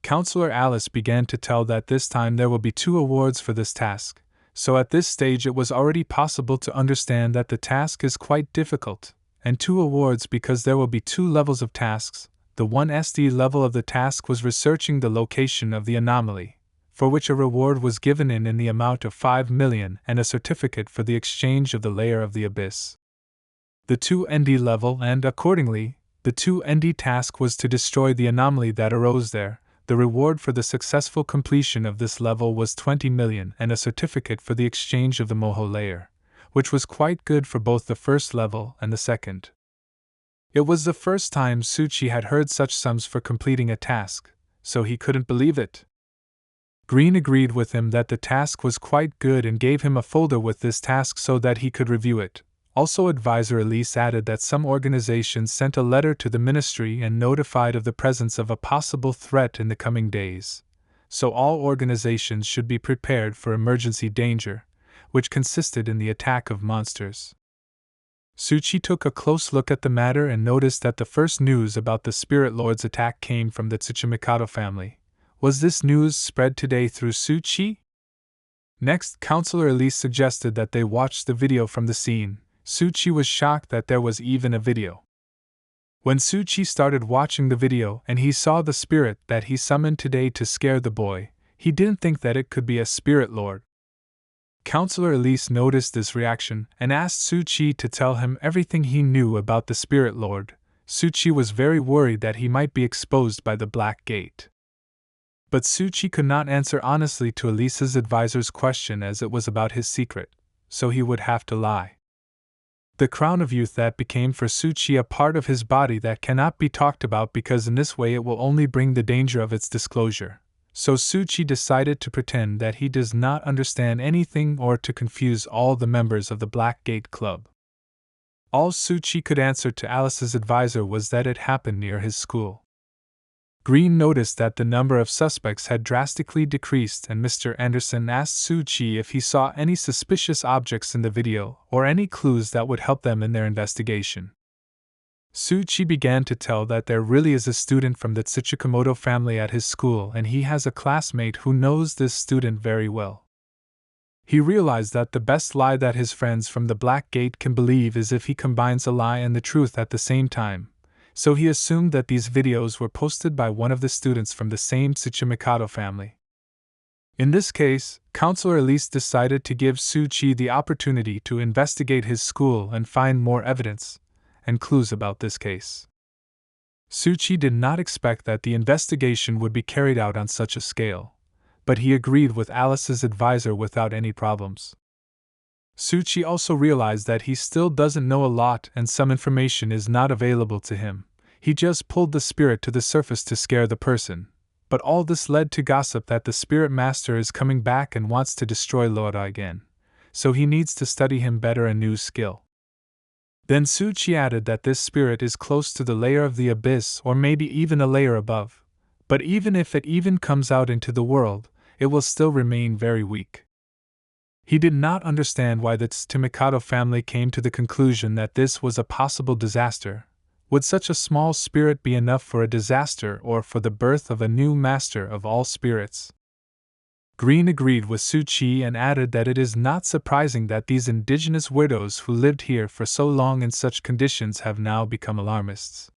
Counselor Alice began to tell that this time there will be 2 awards for this task, so at this stage it was already possible to understand that the task is quite difficult, and 2 awards because there will be 2 levels of tasks. The 1SD level of the task was researching the location of the anomaly, for which a reward was given in the amount of 5 million and a certificate for the exchange of the layer of the abyss. The 2ND level and, accordingly, the 2ND task was to destroy the anomaly that arose there. The reward for the successful completion of this level was 20 million and a certificate for the exchange of the Moho layer, which was quite good for both the first level and the second. It was the first time Suchi had heard such sums for completing a task, so he couldn't believe it. Green agreed with him that the task was quite good and gave him a folder with this task so that he could review it. Also, advisor Elise added that some organizations sent a letter to the ministry and notified of the presence of a possible threat in the coming days, so all organizations should be prepared for emergency danger, which consisted in the attack of monsters. Suchi took a close look at the matter and noticed that the first news about the Spirit Lord's attack came from the Tsuchimikado family. Was this news spread today through Suchi? Next, Counselor Elise suggested that they watch the video from the scene. Suchi was shocked that there was even a video. When Suchi started watching the video and he saw the spirit that he summoned today to scare the boy, he didn't think that it could be a Spirit Lord. Counselor Elise noticed this reaction and asked Suchi to tell him everything he knew about the Spirit Lord. Suchi was very worried that he might be exposed by the Black Gate. But Suchi could not answer honestly to Elise's advisor's question as it was about his secret, so he would have to lie. The crown of youth that became for Suchi a part of his body that cannot be talked about because in this way it will only bring the danger of its disclosure. So Suchi decided to pretend that he does not understand anything or to confuse all the members of the Black Gate Club. All Suchi could answer to Alice's advisor was that it happened near his school. Green noticed that the number of suspects had drastically decreased and Mr. Anderson asked Suchi if he saw any suspicious objects in the video or any clues that would help them in their investigation. Su-chi began to tell that there really is a student from the Tsuchikamoto family at his school, and he has a classmate who knows this student very well. He realized that the best lie that his friends from the Black Gate can believe is if he combines a lie and the truth at the same time, so he assumed that these videos were posted by one of the students from the same Tsuchimikado family. In this case, Counselor Elise decided to give Su-chi the opportunity to investigate his school and find more evidence and clues about this case. Su-chi did not expect that the investigation would be carried out on such a scale, but he agreed with Alice's advisor without any problems. Su-chi also realized that he still doesn't know a lot and some information is not available to him. He just pulled the spirit to the surface to scare the person, but all this led to gossip that the spirit master is coming back and wants to destroy Laura again, so he needs to study him better, a new skill. Then Su-chi added that this spirit is close to the layer of the abyss or maybe even a layer above, but even if it even comes out into the world, it will still remain very weak. He did not understand why the Tsuchimikado family came to the conclusion that this was a possible disaster. Would such a small spirit be enough for a disaster or for the birth of a new master of all spirits? Green agreed with Su-chi and added that it is not surprising that these indigenous widows who lived here for so long in such conditions have now become alarmists.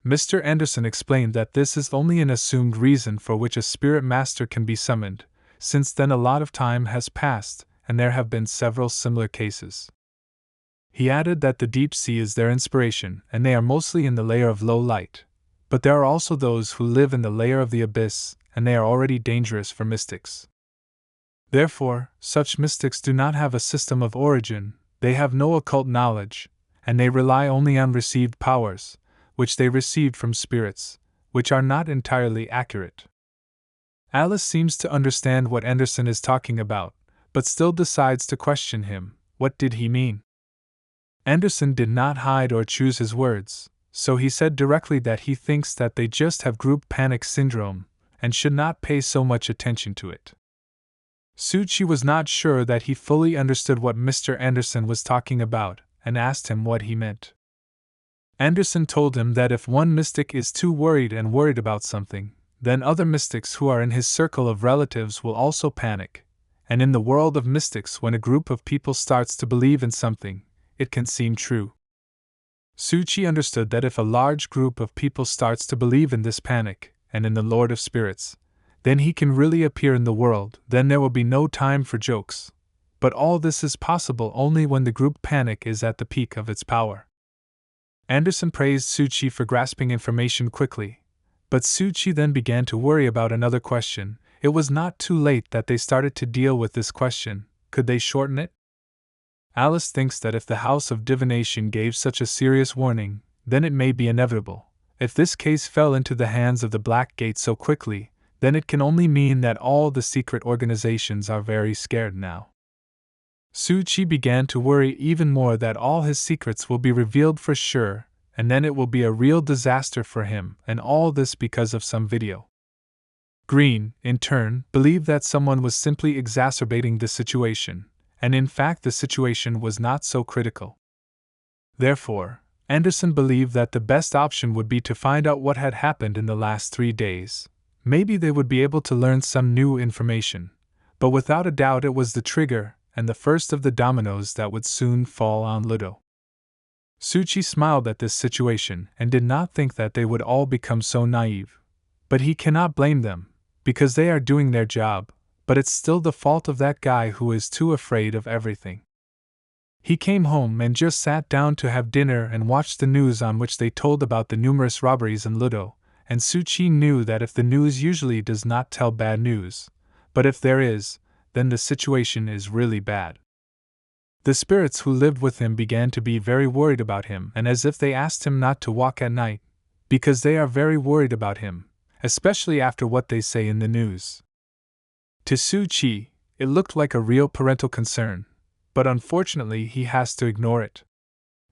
Mr. Anderson explained that this is only an assumed reason for which a spirit master can be summoned, since then a lot of time has passed and there have been several similar cases. He added that the deep sea is their inspiration and they are mostly in the layer of low light, but there are also those who live in the layer of the abyss, and they are already dangerous for mystics. Therefore, such mystics do not have a system of origin, they have no occult knowledge, and they rely only on received powers, which they received from spirits, which are not entirely accurate. Alice seems to understand what Anderson is talking about, but still decides to question him. What did he mean? Anderson did not hide or choose his words, so he said directly that he thinks that they just have group panic syndrome, and should not pay so much attention to it. Su-chi was not sure that he fully understood what Mr. Anderson was talking about, and asked him what he meant. Anderson told him that if one mystic is too worried about something, then other mystics who are in his circle of relatives will also panic, and in the world of mystics, when a group of people starts to believe in something, it can seem true. Su-chi understood that if a large group of people starts to believe in this panic, and in the Lord of Spirits, then he can really appear in the world, then there will be no time for jokes. But all this is possible only when the group panic is at the peak of its power. Anderson praised Su-chi for grasping information quickly, but Su-chi then began to worry about another question. It was not too late that they started to deal with this question. Could they shorten it? Alice thinks that if the House of Divination gave such a serious warning, then it may be inevitable. If this case fell into the hands of the Black Gate so quickly, then it can only mean that all the secret organizations are very scared now. Su-chi began to worry even more that all his secrets will be revealed for sure, and then it will be a real disaster for him, and all this because of some video. Green, in turn, believed that someone was simply exacerbating the situation, and in fact the situation was not so critical. Therefore, Anderson believed that the best option would be to find out what had happened in the last 3 days. Maybe they would be able to learn some new information, but without a doubt it was the trigger and the first of the dominoes that would soon fall on Ludo. Su-chi smiled at this situation and did not think that they would all become so naive. But he cannot blame them, because they are doing their job, but it's still the fault of that guy who is too afraid of everything. He came home and just sat down to have dinner and watched the news on which they told about the numerous robberies in Ludo, and Su-chi knew that if the news usually does not tell bad news, but if there is, then the situation is really bad. The spirits who lived with him began to be very worried about him, and as if they asked him not to walk at night, because they are very worried about him, especially after what they say in the news. To Su-chi, it looked like a real parental concern, but unfortunately he has to ignore it,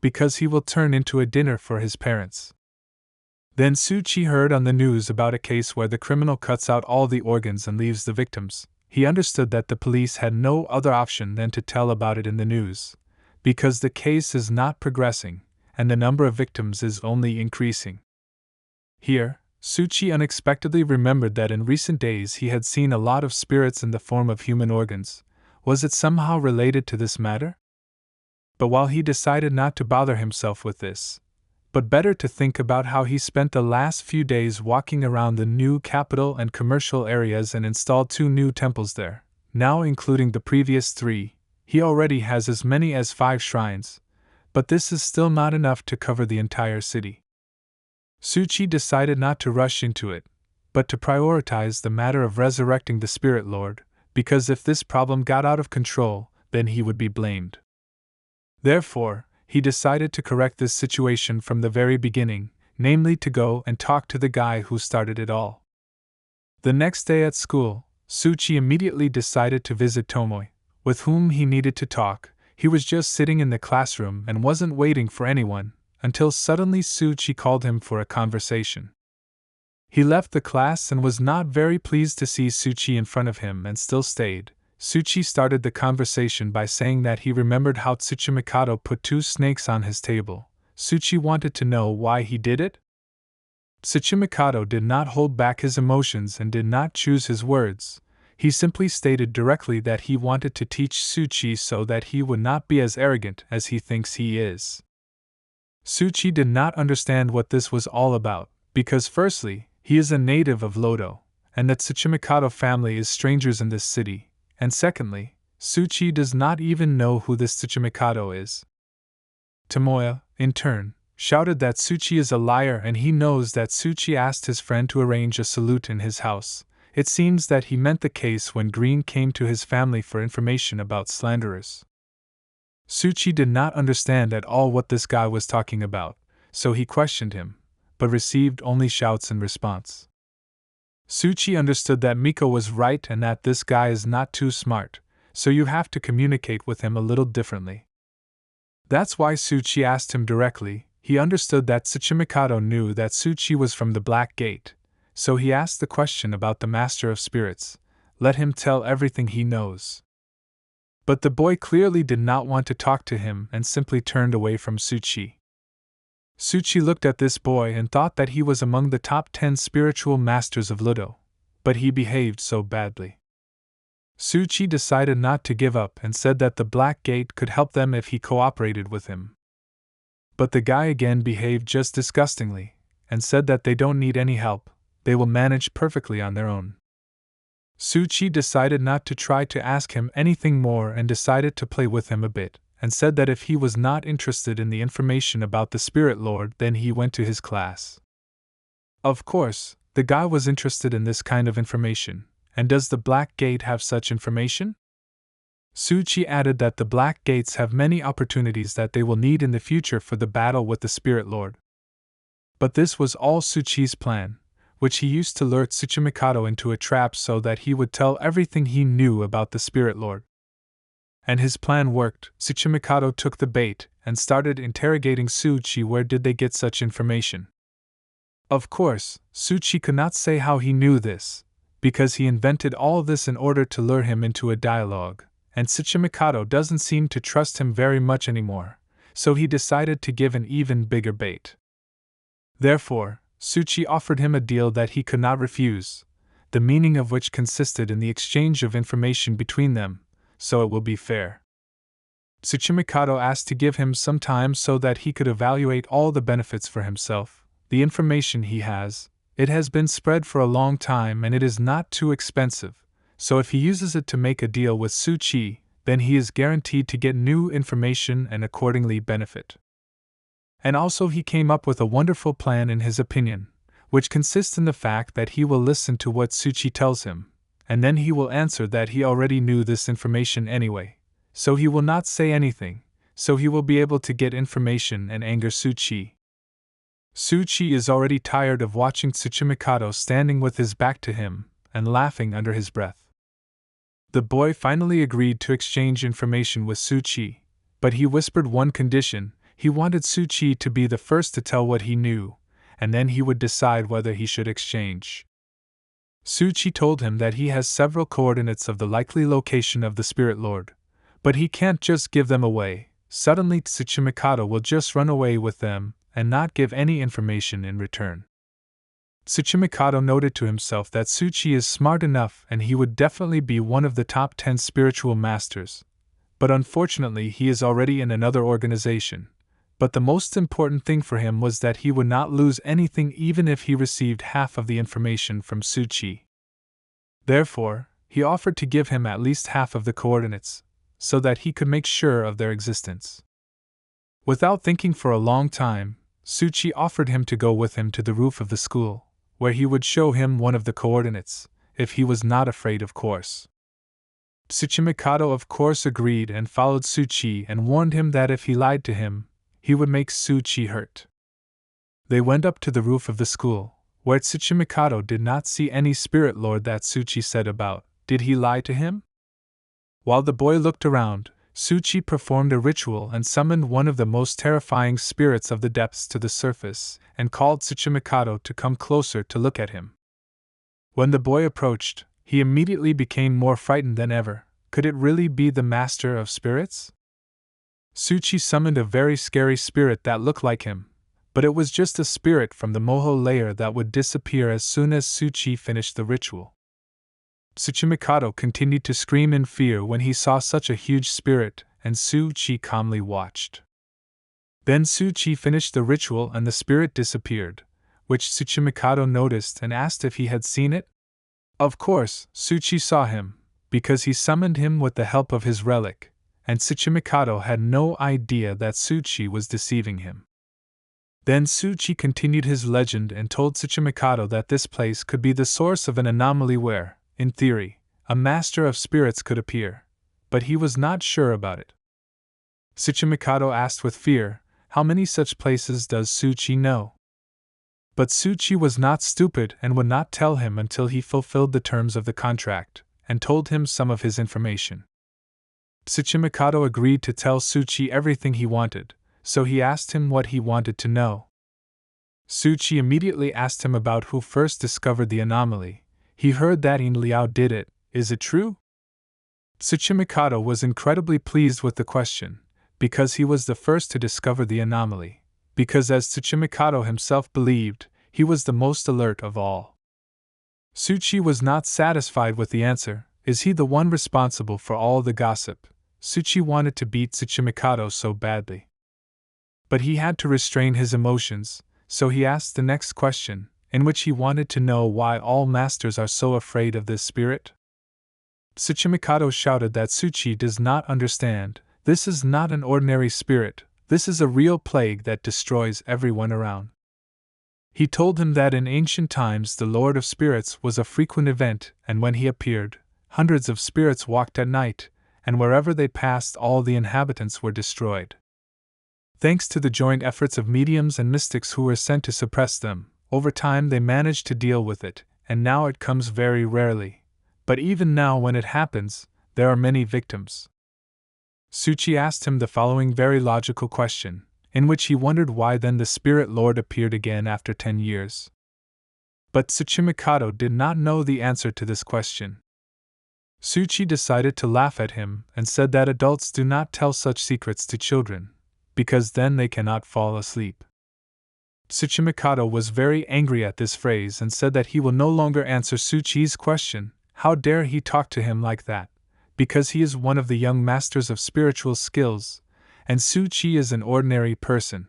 because he will turn into a dinner for his parents. Then Su-chi heard on the news about a case where the criminal cuts out all the organs and leaves the victims. He understood that the police had no other option than to tell about it in the news, because the case is not progressing, and the number of victims is only increasing. Here, Tsuchi unexpectedly remembered that in recent days he had seen a lot of spirits in the form of human organs. Was it somehow related to this matter? But while he decided not to bother himself with this, but better to think about how he spent the last few days walking around the new capital and commercial areas and installed 2 new temples there, now including the previous 3, he already has as many as 5 shrines, but this is still not enough to cover the entire city. Tsuchi decided not to rush into it, but to prioritize the matter of resurrecting the Spirit Lord, because if this problem got out of control, then he would be blamed. Therefore, he decided to correct this situation from the very beginning, namely to go and talk to the guy who started it all. The next day at school, Tsuchi immediately decided to visit Tomoe, with whom he needed to talk. He was just sitting in the classroom and wasn't waiting for anyone, until suddenly Tsuchi called him for a conversation. He left the class and was not very pleased to see Tsuchi in front of him and still stayed. Tsuchi started the conversation by saying that he remembered how Tsuchimikado put 2 snakes on his table. Tsuchi wanted to know why he did it. Tsuchimikado did not hold back his emotions and did not choose his words. He simply stated directly that he wanted to teach Tsuchi so that he would not be as arrogant as he thinks he is. Tsuchi did not understand what this was all about, because firstly, he is a native of Lodo, and the Tsuchimikado family is strangers in this city. And secondly, Tsuchi does not even know who this Tsuchimikado is. Tomoe, in turn, shouted that Tsuchi is a liar and he knows that Tsuchi asked his friend to arrange a salute in his house. It seems that he meant the case when Green came to his family for information about slanderers. Tsuchi did not understand at all what this guy was talking about, so he questioned him, but received only shouts in response. Tsuchi understood that Miko was right and that this guy is not too smart, so you have to communicate with him a little differently. That's why Tsuchi asked him directly. He understood that Tsuchimikado knew that Tsuchi was from the Black Gate, so he asked the question about the Master of Spirits. Let him tell everything he knows. But the boy clearly did not want to talk to him and simply turned away from Tsuchi. Tsuchi looked at this boy and thought that he was among the top 10 spiritual masters of Ludo, but he behaved so badly. Tsuchi decided not to give up and said that the Black Gate could help them if he cooperated with him. But the guy again behaved just disgustingly, and said that they don't need any help, they will manage perfectly on their own. Tsuchi decided not to try to ask him anything more and decided to play with him a bit, and said that if he was not interested in the information about the Spirit Lord, then he went to his class. Of course, the guy was interested in this kind of information, and does the Black Gate have such information? Tsuchi added that the Black Gates have many opportunities that they will need in the future for the battle with the Spirit Lord. But this was all Tsuchi's plan, which he used to lure Tsuchimikado into a trap so that he would tell everything he knew about the Spirit Lord. And his plan worked. Tsuchimikado took the bait and started interrogating Tsuchi. Where did they get such information? Of course, Tsuchi could not say how he knew this, because he invented all this in order to lure him into a dialogue, and Tsuchimikado doesn't seem to trust him very much anymore, so he decided to give an even bigger bait. Therefore, Tsuchi offered him a deal that he could not refuse, the meaning of which consisted in the exchange of information between them, so it will be fair. Tsuchimikado asked to give him some time so that he could evaluate all the benefits for himself. The information he has, it has been spread for a long time and it is not too expensive, so if he uses it to make a deal with Tsuchi, then he is guaranteed to get new information and accordingly benefit. And also he came up with a wonderful plan in his opinion, which consists in the fact that he will listen to what Tsuchi tells him, and then he will answer that he already knew this information anyway, so he will not say anything, so he will be able to get information and anger Tsuchi. Tsuchi is already tired of watching Tsuchimikado standing with his back to him and laughing under his breath. The boy finally agreed to exchange information with Tsuchi, but he whispered one condition. He wanted Tsuchi to be the first to tell what he knew, and then he would decide whether he should exchange. Tsuchi told him that he has several coordinates of the likely location of the Spirit Lord, but he can't just give them away, suddenly Tsuchimikado will just run away with them and not give any information in return. Tsuchimikado noted to himself that Tsuchi is smart enough and he would definitely be one of the top 10 spiritual masters, but unfortunately he is already in another organization. But the most important thing for him was that he would not lose anything even if he received half of the information from Tsuchi. Therefore, he offered to give him at least half of the coordinates, so that he could make sure of their existence. Without thinking for a long time, Tsuchi offered him to go with him to the roof of the school, where he would show him one of the coordinates, if he was not afraid, of course. Tsuchimikado of course agreed and followed Tsuchi and warned him that if he lied to him, he would make Tsuchi hurt. They went up to the roof of the school, where Tsuchimikado did not see any spirit lord that Tsuchi said about. Did he lie to him? While the boy looked around, Tsuchi performed a ritual and summoned one of the most terrifying spirits of the depths to the surface, and called Tsuchimikado to come closer to look at him. When the boy approached, he immediately became more frightened than ever. Could it really be the master of spirits? Tsuchi summoned a very scary spirit that looked like him, but it was just a spirit from the Moho layer that would disappear as soon as Tsuchi finished the ritual. Tsuchimikado continued to scream in fear when he saw such a huge spirit, and Tsuchi calmly watched. Then Tsuchi finished the ritual and the spirit disappeared, which Tsuchimikado noticed and asked if he had seen it. Of course, Tsuchi saw him, because he summoned him with the help of his relic, and Tsuchimikado had no idea that Tsuchi was deceiving him. Then Tsuchi continued his legend and told Tsuchimikado that this place could be the source of an anomaly where, in theory, a master of spirits could appear, but he was not sure about it. Tsuchimikado asked with fear, how many such places does Tsuchi know? But Tsuchi was not stupid and would not tell him until he fulfilled the terms of the contract, and told him some of his information. Tsuchimikado agreed to tell Tsuchi everything he wanted, so he asked him what he wanted to know. Tsuchi immediately asked him about who first discovered the anomaly. He heard that Yin Liao did it. Is it true? Tsuchimikado was incredibly pleased with the question, because he was the first to discover the anomaly, because as Tsuchimikado himself believed, he was the most alert of all. Tsuchi was not satisfied with the answer. Is he the one responsible for all the gossip? Tsuchi wanted to beat Tsuchimikado so badly. But he had to restrain his emotions, so he asked the next question, in which he wanted to know why all masters are so afraid of this spirit. Tsuchimikado shouted that Tsuchi does not understand. This is not an ordinary spirit, this is a real plague that destroys everyone around. He told him that in ancient times the Lord of Spirits was a frequent event, and when he appeared, hundreds of spirits walked at night, and wherever they passed all the inhabitants were destroyed. Thanks to the joint efforts of mediums and mystics who were sent to suppress them, over time they managed to deal with it, and now it comes very rarely. But even now when it happens, there are many victims. Tsuchi asked him the following very logical question, in which he wondered why then the Spirit Lord appeared again after 10 years. But Tsuchimikado did not know the answer to this question. Tsuchi decided to laugh at him and said that adults do not tell such secrets to children, because then they cannot fall asleep. Tsuchimikado was very angry at this phrase and said that he will no longer answer Tsuchi's question. How dare he talk to him like that? Because he is one of the young masters of spiritual skills, and Tsuchi is an ordinary person.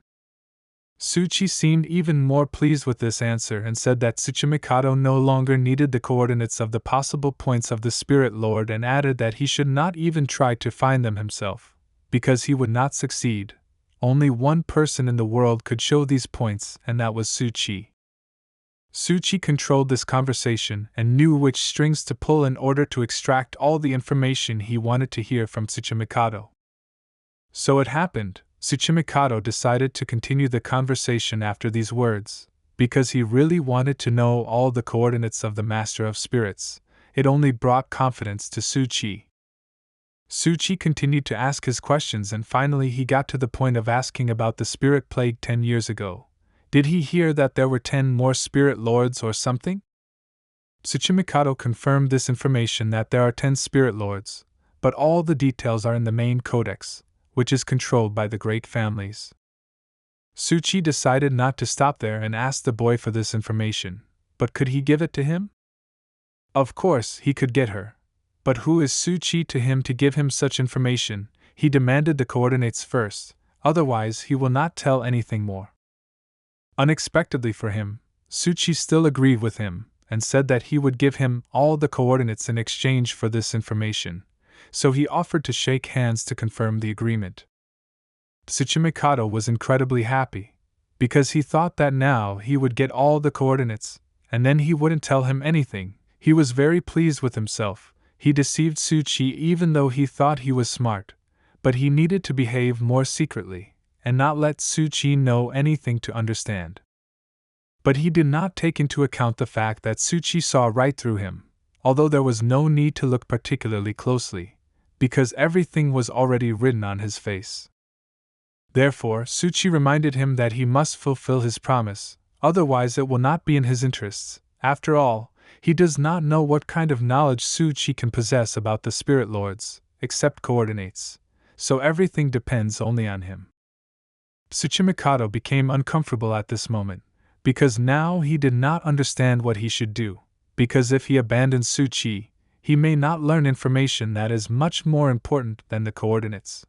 Tsuchi seemed even more pleased with this answer and said that Tsuchimikado no longer needed the coordinates of the possible points of the Spirit Lord and added that he should not even try to find them himself, because he would not succeed. Only one person in the world could show these points, and that was Tsuchi. Tsuchi controlled this conversation and knew which strings to pull in order to extract all the information he wanted to hear from Tsuchimikado. So it happened, Tsuchimikado decided to continue the conversation after these words, because he really wanted to know all the coordinates of the Master of Spirits. It only brought confidence to Tsuchi. Tsuchi continued to ask his questions and finally he got to the point of asking about the spirit plague 10 years ago. Did he hear that there were 10 more spirit lords or something? Tsuchimikado confirmed this information that there are 10 spirit lords, but all the details are in the main codex, which is controlled by the great families. Suchi decided not to stop there and asked the boy for this information, but could he give it to him? Of course, he could get her. But who is Suchi to him to give him such information? He demanded the coordinates first, otherwise he will not tell anything more. Unexpectedly for him, Suchi still agreed with him, and said that he would give him all the coordinates in exchange for this information, so he offered to shake hands to confirm the agreement. Tsuchimikado was incredibly happy, because he thought that now he would get all the coordinates, and then he wouldn't tell him anything. He was very pleased with himself. He deceived Suchi even though he thought he was smart, but he needed to behave more secretly, and not let Suchi know anything to understand. But he did not take into account the fact that Suchi saw right through him, although there was no need to look particularly closely, because everything was already written on his face. Therefore, Suchi reminded him that he must fulfill his promise, otherwise it will not be in his interests. After all, he does not know what kind of knowledge Suchi can possess about the spirit lords, except coordinates, so everything depends only on him. Tsuchimikado became uncomfortable at this moment, because now he did not understand what he should do, because if he abandons Suchi, he may not learn information that is much more important than the coordinates.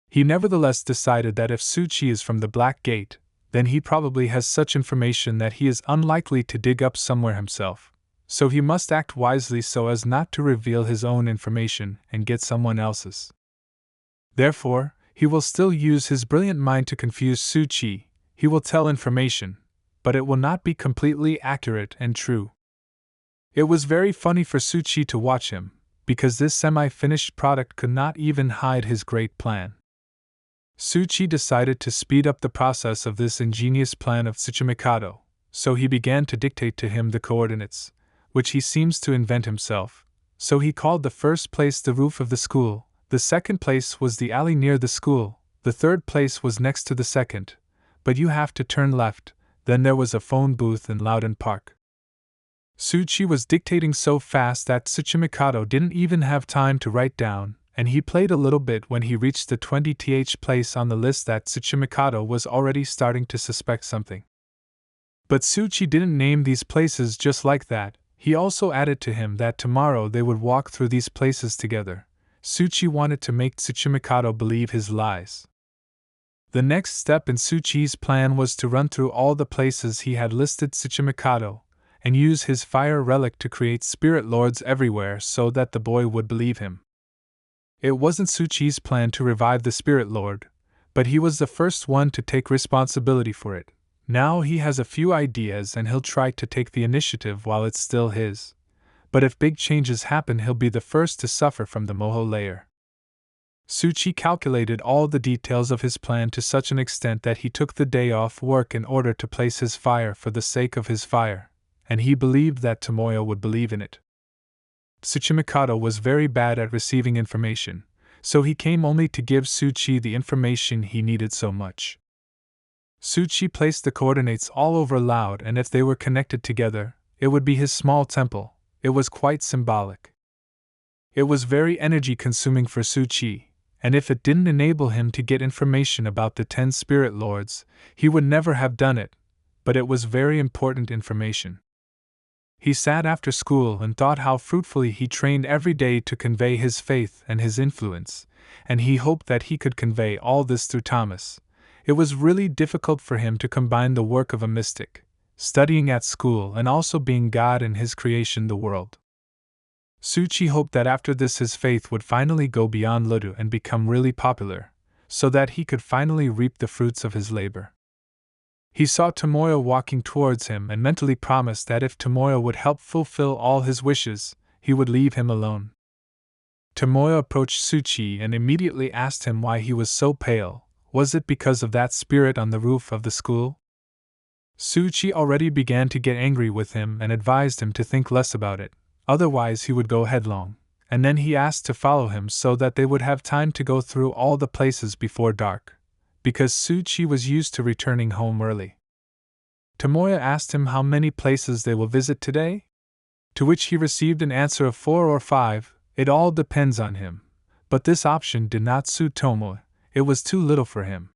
He nevertheless decided that if Suchi is from the Black Gate, then he probably has such information that he is unlikely to dig up somewhere himself, so he must act wisely so as not to reveal his own information and get someone else's. Therefore, he will still use his brilliant mind to confuse Suchi. He will tell information, but it will not be completely accurate and true. It was very funny for Suchi to watch him, because this semi-finished product could not even hide his great plan. Suchi decided to speed up the process of this ingenious plan of Tsuchimikado, so he began to dictate to him the coordinates, which he seems to invent himself. So he called the first place the roof of the school, the second place was the alley near the school, the third place was next to the second, but you have to turn left, then there was a phone booth in Loudon Park. Suchi was dictating so fast that Tsuchimikado didn't even have time to write down, and he played a little bit when he reached the 20th place on the list that Tsuchimikado was already starting to suspect something. But Suchi didn't name these places just like that. He also added to him that tomorrow they would walk through these places together. Suchi wanted to make Tsuchimikado believe his lies. The next step in Suchi's plan was to run through all the places he had listed Tsuchimikado, and use his fire relic to create spirit lords everywhere so that the boy would believe him. It wasn't Suchi's plan to revive the spirit lord, but he was the first one to take responsibility for it. Now he has a few ideas and he'll try to take the initiative while it's still his. But if big changes happen, he'll be the first to suffer from the moho layer. Suchi calculated all the details of his plan to such an extent that he took the day off work in order to place his fire for the sake of his fire, and he believed that Tomoyo would believe in it. Tsuchimikado was very bad at receiving information, so he came only to give Suchi the information he needed so much. Suchi placed the coordinates all over Loud, and if they were connected together, it would be his small temple. It was quite symbolic. It was very energy-consuming for Suchi, and if it didn't enable him to get information about the 10 spirit lords, he would never have done it, but it was very important information. He sat after school and thought how fruitfully he trained every day to convey his faith and his influence, and he hoped that he could convey all this through Thomas. It was really difficult for him to combine the work of a mystic, studying at school, and also being God in his creation, the world. Suchi hoped that after this his faith would finally go beyond Ludo and become really popular, so that he could finally reap the fruits of his labor. He saw Tomoyo walking towards him and mentally promised that if Tomoyo would help fulfill all his wishes, he would leave him alone. Tomoyo approached Suchi and immediately asked him why he was so pale. Was it because of that spirit on the roof of the school? Suchi already began to get angry with him and advised him to think less about it, otherwise he would go headlong, and then he asked to follow him so that they would have time to go through all the places before dark, because Suchi was used to returning home early. Tomoyo asked him how many places they will visit today, to which he received an answer of 4 or 5. It all depends on him, But this option did not suit Tomoe, it was too little for him.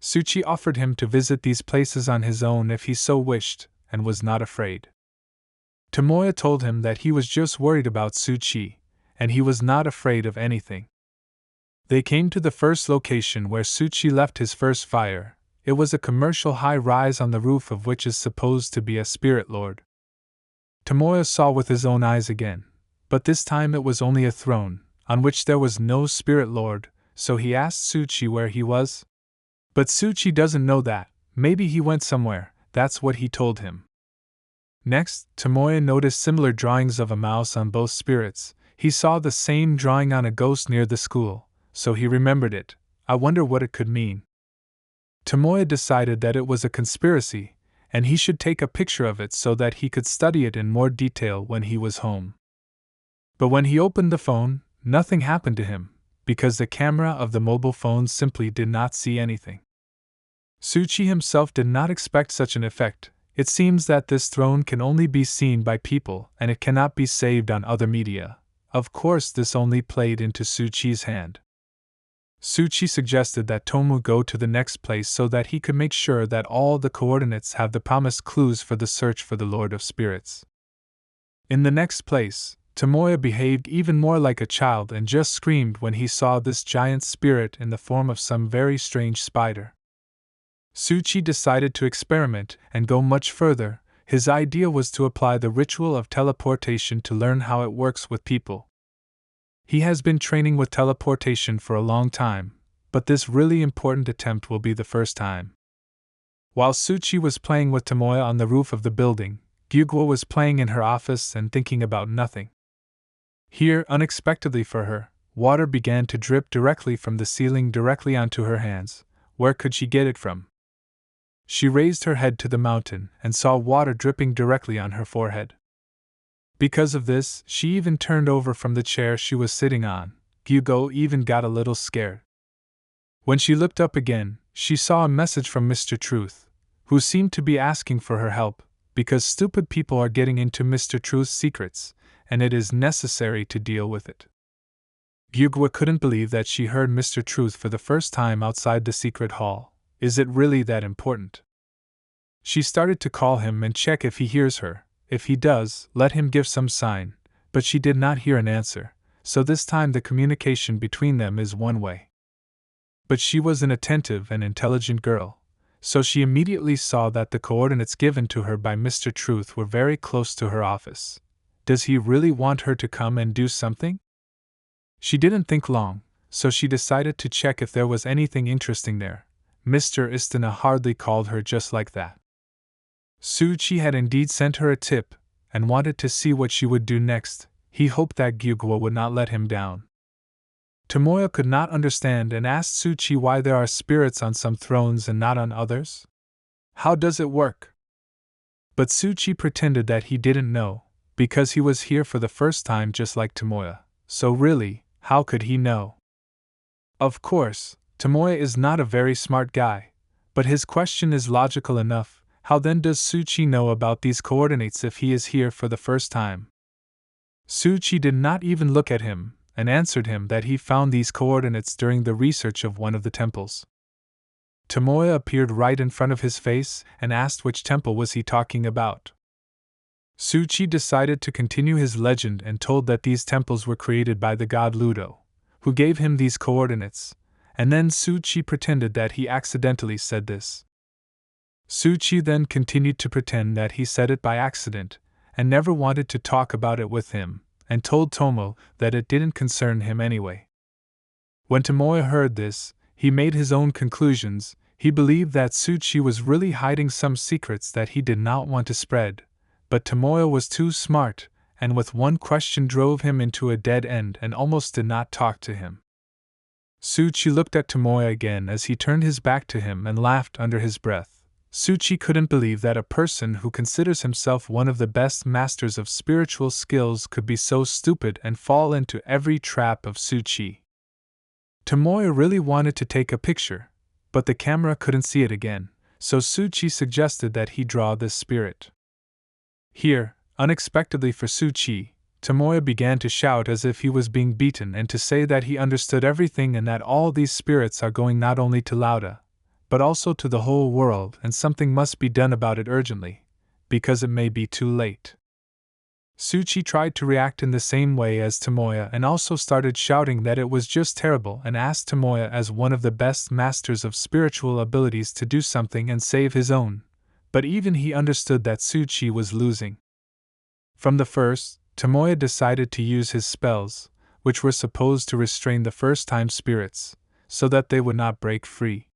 Tsuchi offered him to visit these places on his own if he so wished, and was not afraid. Tomoe told him that he was just worried about Tsuchi, and he was not afraid of anything. They came to the first location where Tsuchi left his first fire. It was a commercial high-rise on the roof of which is supposed to be a spirit lord. Tomoe saw with his own eyes again, but this time it was only a throne, on which there was no spirit lord, so he asked Tsuchi where he was. But Tsuchi doesn't know that, maybe he went somewhere, that's what he told him. Next, Tomoe noticed similar drawings of a mouse on both spirits. He saw the same drawing on a ghost near the school, so he remembered it. I wonder what it could mean. Tomoe decided that it was a conspiracy, and he should take a picture of it so that he could study it in more detail when he was home. But when he opened the phone, nothing happened to him, because the camera of the mobile phone simply did not see anything. Tsuchi himself did not expect such an effect. It seems that this throne can only be seen by people and it cannot be saved on other media. Of course, this only played into Tsuchi's hand. Tsuchi suggested that Tomoe go to the next place so that he could make sure that all the coordinates have the promised clues for the search for the Lord of Spirits. In the next place, Tomoe behaved even more like a child and just screamed when he saw this giant spirit in the form of some very strange spider. Tsuchi decided to experiment and go much further. His idea was to apply the ritual of teleportation to learn how it works with people. He has been training with teleportation for a long time, but this really important attempt will be the first time. While Tsuchi was playing with Tomoe on the roof of the building, Gyugwa was playing in her office and thinking about nothing. Here, unexpectedly for her, water began to drip directly from the ceiling directly onto her hands. Where could she get it from? She raised her head to the mountain and saw water dripping directly on her forehead. Because of this, she even turned over from the chair she was sitting on. Gyugo even got a little scared. When she looked up again, she saw a message from Mr. Truth, who seemed to be asking for her help, because stupid people are getting into Mr. Truth's secrets, and it is necessary to deal with it. Gyugwa couldn't believe that she heard Mr. Truth for the first time outside the secret hall. Is it really that important? She started to call him and check if he hears her. If he does, let him give some sign, but she did not hear an answer, so this time the communication between them is one way. But she was an attentive and intelligent girl, so she immediately saw that the coordinates given to her by Mr. Truth were very close to her office. Does he really want her to come and do something? She didn't think long, so she decided to check if there was anything interesting there. Mr. Istana hardly called her just like that. Tsuchi had indeed sent her a tip, and wanted to see what she would do next. He hoped that Gyugwa would not let him down. Tomoe could not understand and asked Tsuchi why there are spirits on some thrones and not on others. How does it work? But Tsuchi pretended that he didn't know, because he was here for the first time just like Tomoe, so really, how could he know? Of course, Tomoe is not a very smart guy, but his question is logical enough. How then does Tsuchi know about these coordinates if he is here for the first time? Tsuchi did not even look at him, and answered him that he found these coordinates during the research of one of the temples. Tomoe appeared right in front of his face and asked which temple was he talking about. Tsuchi decided to continue his legend and told that these temples were created by the god Ludo, who gave him these coordinates, and then Tsuchi pretended that he accidentally said this. Tsuchi then continued to pretend that he said it by accident, and never wanted to talk about it with him, and told Tomoe that it didn't concern him anyway. When Tomoe heard this, he made his own conclusions. He believed that Tsuchi was really hiding some secrets that he did not want to spread, but Tomoe was too smart, and with one question drove him into a dead end and almost did not talk to him. Tsuchi looked at Tomoe again as he turned his back to him and laughed under his breath. Tsuchi couldn't believe that a person who considers himself one of the best masters of spiritual skills could be so stupid and fall into every trap of Tsuchi. Tomoe really wanted to take a picture, but the camera couldn't see it again, so Tsuchi suggested that he draw this spirit. Here, unexpectedly for Tsuchi, Tomoya began to shout as if he was being beaten and to say that he understood everything and that all these spirits are going not only to Lauda, but also to the whole world, and something must be done about it urgently, because it may be too late. Tsuchi tried to react in the same way as Tomoya and also started shouting that it was just terrible and asked Tomoya as one of the best masters of spiritual abilities to do something and save his own, but even he understood that Tsuchi was losing. From the first, Tomoya decided to use his spells, which were supposed to restrain the first-time spirits, so that they would not break free.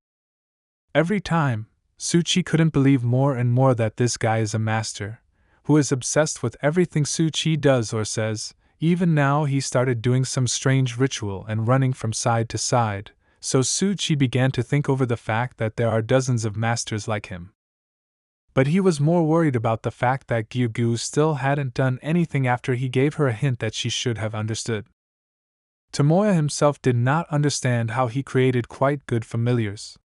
Every time, Tsuchi couldn't believe more and more that this guy is a master, who is obsessed with everything Tsuchi does or says. Even now he started doing some strange ritual and running from side to side, so Tsuchi began to think over the fact that there are dozens of masters like him. But he was more worried about the fact that Gyugu still hadn't done anything after he gave her a hint that she should have understood. Tomoya himself did not understand how he created quite good familiars.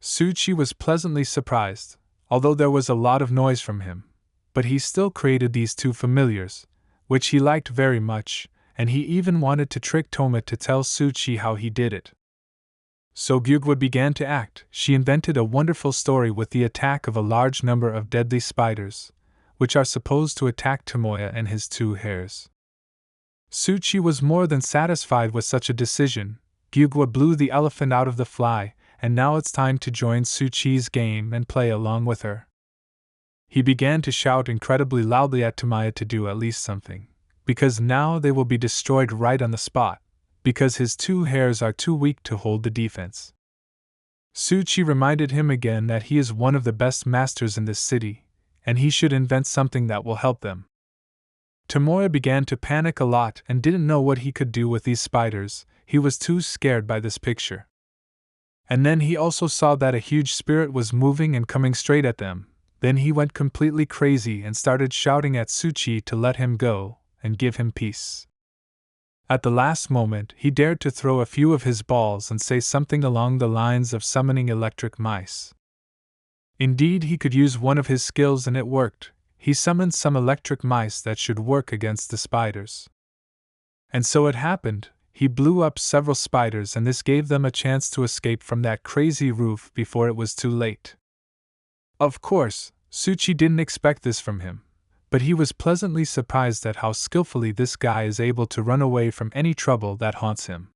Tsuchi was pleasantly surprised, although there was a lot of noise from him, but he still created these two familiars, which he liked very much, and he even wanted to trick Toma to tell Tsuchi how he did it. So Gyugwa began to act. She invented a wonderful story with the attack of a large number of deadly spiders, which are supposed to attack Tomoya and his two hares. Tsuchi was more than satisfied with such a decision. Gyugwa blew the elephant out of the fly, and now it's time to join Tsuchi's game and play along with her. He began to shout incredibly loudly at Tomoya to do at least something, because now they will be destroyed right on the spot, because his two hares are too weak to hold the defense. Tsuchi reminded him again that he is one of the best masters in this city, and he should invent something that will help them. Tomoya began to panic a lot and didn't know what he could do with these spiders. He was too scared by this picture. And then he also saw that a huge spirit was moving and coming straight at them. Then he went completely crazy and started shouting at Tsuchi to let him go and give him peace. At the last moment, he dared to throw a few of his balls and say something along the lines of summoning electric mice. Indeed, he could use one of his skills and it worked. He summoned some electric mice that should work against the spiders. And so it happened. He blew up several spiders and this gave them a chance to escape from that crazy roof before it was too late. Of course, Tsuchi didn't expect this from him, but he was pleasantly surprised at how skillfully this guy is able to run away from any trouble that haunts him.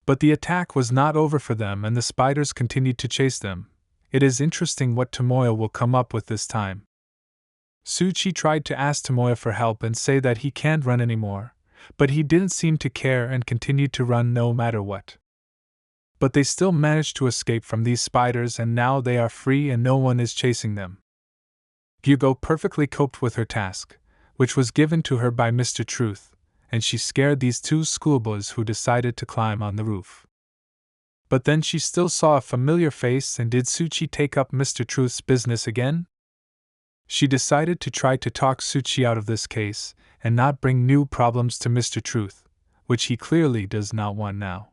But the attack was not over for them and the spiders continued to chase them. It is interesting what Tomoya will come up with this time. Tsuchi tried to ask Tomoya for help and say that he can't run anymore, but he didn't seem to care and continued to run no matter what. But they still managed to escape from these spiders and now they are free and no one is chasing them. Gyugo perfectly coped with her task, which was given to her by Mr. Truth, and she scared these two schoolboys who decided to climb on the roof. But then she still saw a familiar face, and did Tsuchi take up Mr. Truth's business again? She decided to try to talk Tsuchi out of this case, and not bring new problems to Mr. Truth, which he clearly does not want now.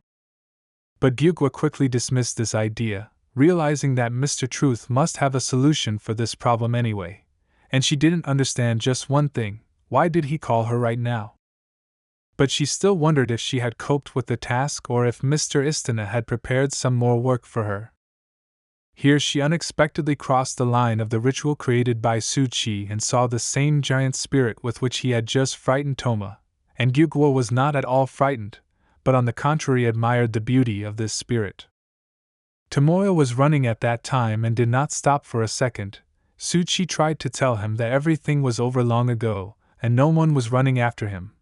But Gyugwa quickly dismissed this idea, realizing that Mr. Truth must have a solution for this problem anyway, and she didn't understand just one thing: why did he call her right now? But she still wondered if she had coped with the task or if Mr. Istana had prepared some more work for her. Here she unexpectedly crossed the line of the ritual created by Tsuchi and saw the same giant spirit with which he had just frightened Toma, and Gyugwa was not at all frightened, but on the contrary admired the beauty of this spirit. Tomoya was running at that time and did not stop for a second. Tsuchi tried to tell him that everything was over long ago, and no one was running after him,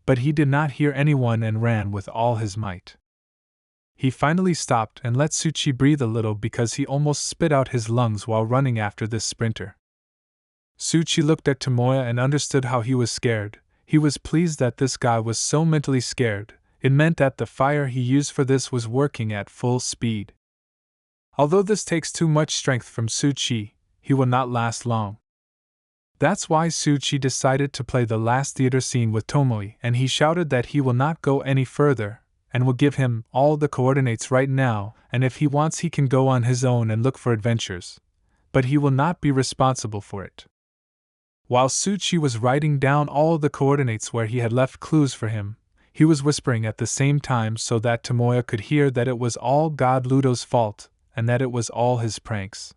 but he did not hear anyone and ran with all his might. He finally stopped and let Tsuchi breathe a little because he almost spit out his lungs while running after this sprinter. Tsuchi looked at Tomoya and understood how he was scared. He was pleased that this guy was so mentally scared. It meant that the fire he used for this was working at full speed. Although this takes too much strength from Tsuchi, he will not last long. That's why Tsuchi decided to play the last theater scene with Tomoe, and he shouted that he will not go any further, and will give him all the coordinates right now, and if he wants he can go on his own and look for adventures, but he will not be responsible for it. While Suchi was writing down all the coordinates where he had left clues for him, he was whispering at the same time so that Tomoya could hear that it was all God Ludo's fault, and that it was all his pranks.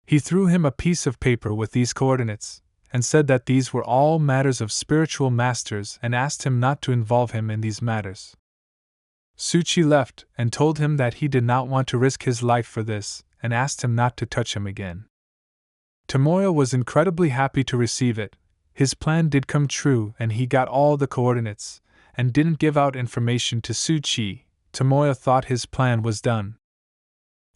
He threw him a piece of paper with these coordinates, and said that these were all matters of spiritual masters and asked him not to involve him in these matters. Suchi left and told him that he did not want to risk his life for this, and asked him not to touch him again. Tomoya was incredibly happy to receive it. His plan did come true and he got all the coordinates, and didn't give out information to Suchi. Tomoya thought his plan was done.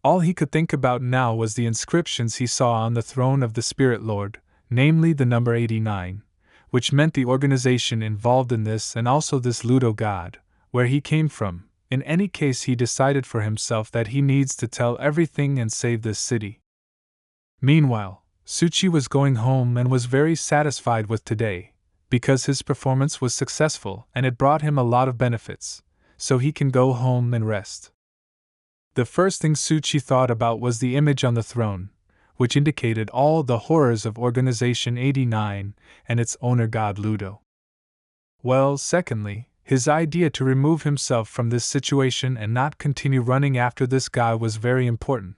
All he could think about now was the inscriptions he saw on the throne of the Spirit Lord, namely the number 89, which meant the organization involved in this and also this Ludo god, where he came from. In any case, he decided for himself that he needs to tell everything and save this city. Meanwhile, Suchi was going home and was very satisfied with today, because his performance was successful and it brought him a lot of benefits, so he can go home and rest. The first thing Suchi thought about was the image on the throne, which indicated all the horrors of Organization 89 and its owner God Ludo. Well, secondly, his idea to remove himself from this situation and not continue running after this guy was very important,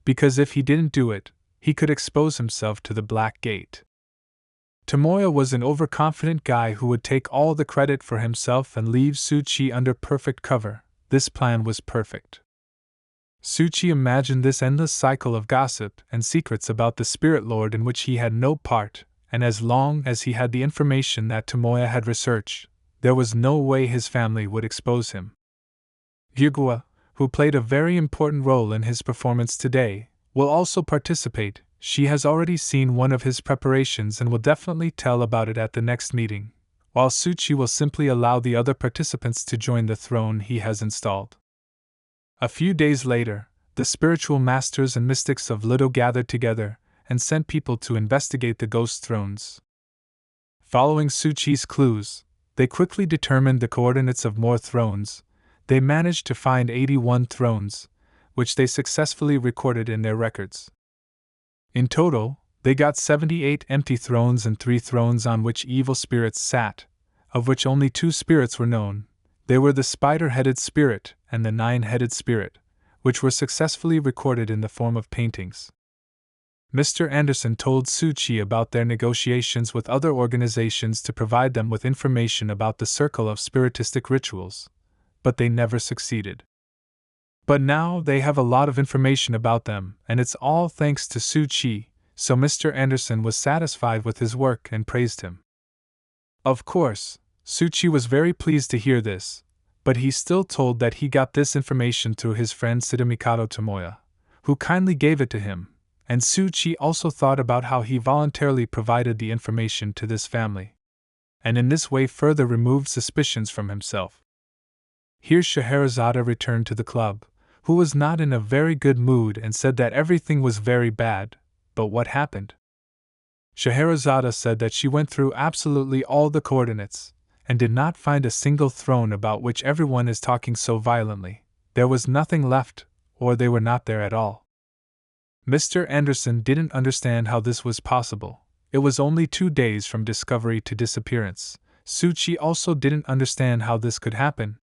because if he didn't do it, he could expose himself to the Black Gate. Tomoya was an overconfident guy who would take all the credit for himself and leave Suchi under perfect cover. This plan was perfect. Suchi imagined this endless cycle of gossip and secrets about the Spirit Lord in which he had no part, and as long as he had the information that Tomoya had researched, there was no way his family would expose him. Yugua, who played a very important role in his performance today, will also participate. She has already seen one of his preparations and will definitely tell about it at the next meeting, while Suchi will simply allow the other participants to join the throne he has installed. A few days later, the spiritual masters and mystics of Ludo gathered together and sent people to investigate the ghost thrones. Following Suchi's clues, they quickly determined the coordinates of more thrones. They managed to find 81 thrones, which they successfully recorded in their records. In total, they got 78 empty thrones and 3 thrones on which evil spirits sat, of which only 2 spirits were known. They were the spider-headed spirit and the 9-headed spirit, which were successfully recorded in the form of paintings. Mr. Anderson told Suchi about their negotiations with other organizations to provide them with information about the circle of spiritistic rituals, but they never succeeded. But now they have a lot of information about them, and it's all thanks to Suchi, so Mr. Anderson was satisfied with his work and praised him. Of course, Suchi was very pleased to hear this, but he still told that he got this information through his friend Sidamikado Tomoya, who kindly gave it to him, and Suchi also thought about how he voluntarily provided the information to this family, and in this way further removed suspicions from himself. Here Scheherazade returned to the club, who was not in a very good mood and said that everything was very bad. But what happened? Scheherazade said that she went through absolutely all the coordinates, and did not find a single throne about which everyone is talking so violently. There was nothing left, or they were not there at all. Mr. Anderson didn't understand how this was possible. It was only 2 days from discovery to disappearance. Suchi also didn't understand how this could happen.